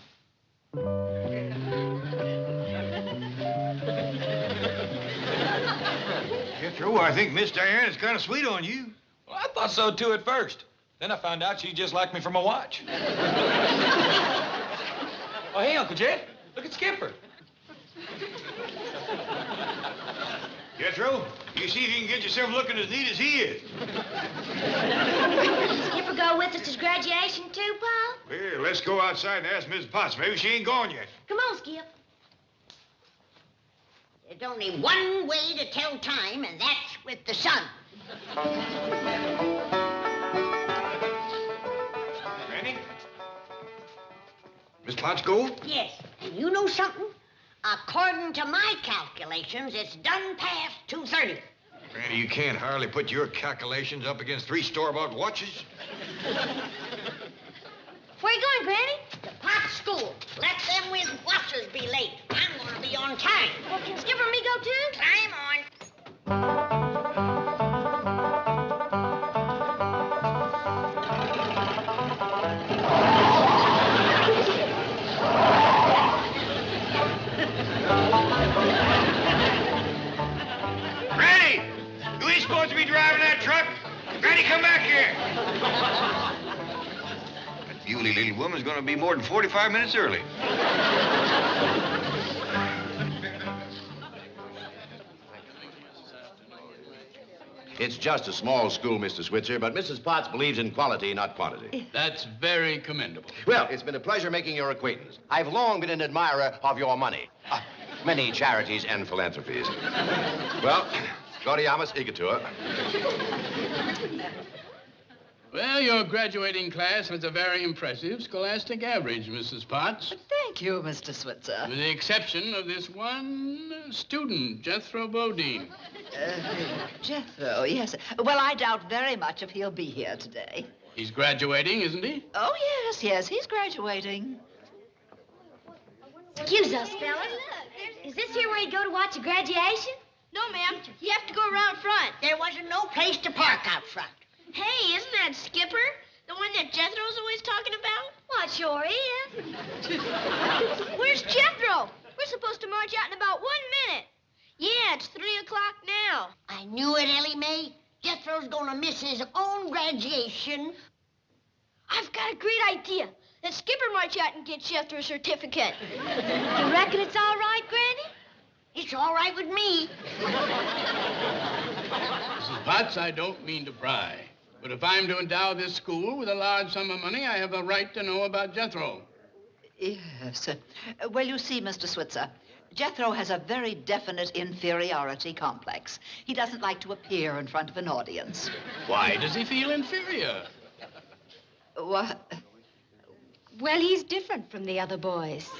[SPEAKER 20] Jethro, I think Miss Diane is kind of sweet on you.
[SPEAKER 16] Well, I thought so, too, at first. Then I found out she just liked me from a watch. Oh, hey, Uncle Jed. Look at Skipper.
[SPEAKER 20] Jethro, you see if you can get yourself looking as neat as he is.
[SPEAKER 18] Skipper go with us to graduation, too, Pa?
[SPEAKER 20] Well, let's go outside and ask Miss Potts. Maybe she ain't gone yet.
[SPEAKER 18] Come on, Skip.
[SPEAKER 12] There's only one way to tell time, and that's with the sun.
[SPEAKER 20] Granny? Miss Potts go?
[SPEAKER 12] Yes, and you know something? According to my calculations, it's done past 2:30.
[SPEAKER 20] Granny, you can't hardly put your calculations up against 3 store-bought watches.
[SPEAKER 18] Where you going, Granny?
[SPEAKER 12] To Potts School. Let them with watches be late. I'm going to be on time.
[SPEAKER 18] Well, can Skipper and me go, too?
[SPEAKER 12] Time on.
[SPEAKER 20] Granny! You ain't supposed to be driving that truck. Granny, come back here. That muley little woman's going to be more than 45 minutes early.
[SPEAKER 13] It's just a small school, Mr. Switzer, but Mrs. Potts believes in quality, not quantity.
[SPEAKER 11] That's very commendable.
[SPEAKER 13] Well, it's been a pleasure making your acquaintance. I've long been an admirer of your money. Many charities and philanthropies. Well, Gaudiamus igitur.
[SPEAKER 11] Well, your graduating class has a very impressive scholastic average, Mrs. Potts.
[SPEAKER 10] Thank you, Mr. Switzer.
[SPEAKER 11] With the exception of this one student, Jethro Bodine.
[SPEAKER 10] Jethro, yes. Well, I doubt very much if he'll be here today.
[SPEAKER 11] He's graduating, isn't he?
[SPEAKER 10] Oh, yes, he's graduating.
[SPEAKER 18] Excuse us, fellas. Is this here where you go to watch the graduation? No, ma'am. You have to go around front.
[SPEAKER 12] There wasn't no place to park out front.
[SPEAKER 18] Hey, isn't that Skipper? The one that Jethro's always talking about? Well, it sure is. Where's Jethro? We're supposed to march out in about 1 minute. Yeah, it's 3 o'clock now.
[SPEAKER 12] I knew it, Ellie May. Jethro's gonna miss his own graduation.
[SPEAKER 18] I've got a great idea. Let Skipper march out and get Jethro's certificate. You reckon it's all right, Granny?
[SPEAKER 12] It's all right with me.
[SPEAKER 11] Mrs. Potts, I don't mean to pry. But if I'm to endow this school with a large sum of money, I have a right to know about Jethro.
[SPEAKER 10] Yes. Well, you see, Mr. Switzer, Jethro has a very definite inferiority complex. He doesn't like to appear in front of an audience.
[SPEAKER 11] Why does he feel inferior?
[SPEAKER 10] What?
[SPEAKER 14] Well, he's different from the other boys.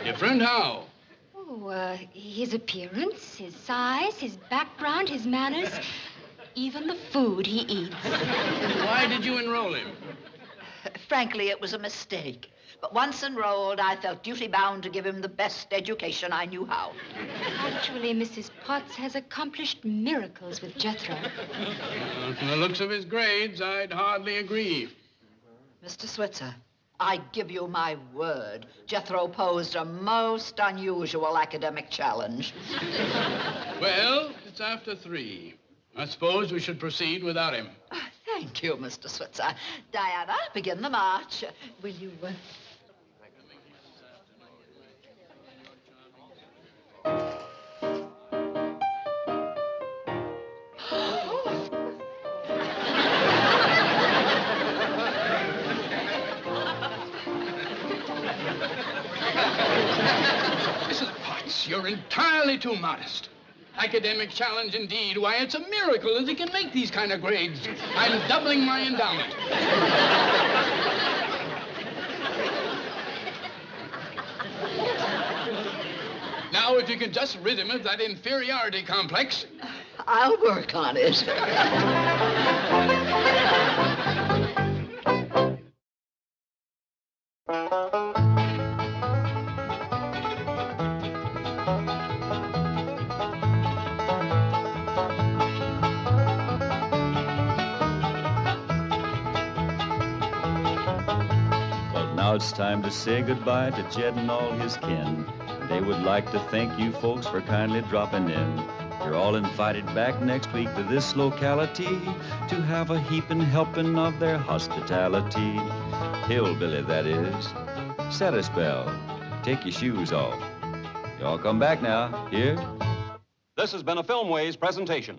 [SPEAKER 11] Different how?
[SPEAKER 14] Oh, his appearance, his size, his background, his manners, even the food he eats.
[SPEAKER 11] Why did you enroll him?
[SPEAKER 10] Frankly, it was a mistake. But once enrolled, I felt duty-bound to give him the best education I knew how.
[SPEAKER 14] Actually, Mrs. Potts has accomplished miracles with Jethro.
[SPEAKER 11] From the looks of his grades, I'd hardly agree.
[SPEAKER 10] Mr. Switzer, I give you my word. Jethro posed a most unusual academic challenge.
[SPEAKER 11] Well, it's after 3. I suppose we should proceed without him.
[SPEAKER 10] Thank you, Mr. Switzer. Diana, begin the march. Will you...
[SPEAKER 11] Mrs. Potts, you're entirely too modest. Academic challenge indeed. Why, it's a miracle that he can make these kind of grades. I'm doubling my endowment. Now, if you can just rid him of that inferiority complex.
[SPEAKER 10] I'll work on it.
[SPEAKER 1] Now it's time to say goodbye to Jed and all his kin. They would like to thank you folks for kindly dropping in. You're all invited back next week to this locality to have a heaping helping of their hospitality. Hillbilly, that is. Set a spell. Take your shoes off. Y'all come back now. Here?
[SPEAKER 2] This has been a Filmways presentation.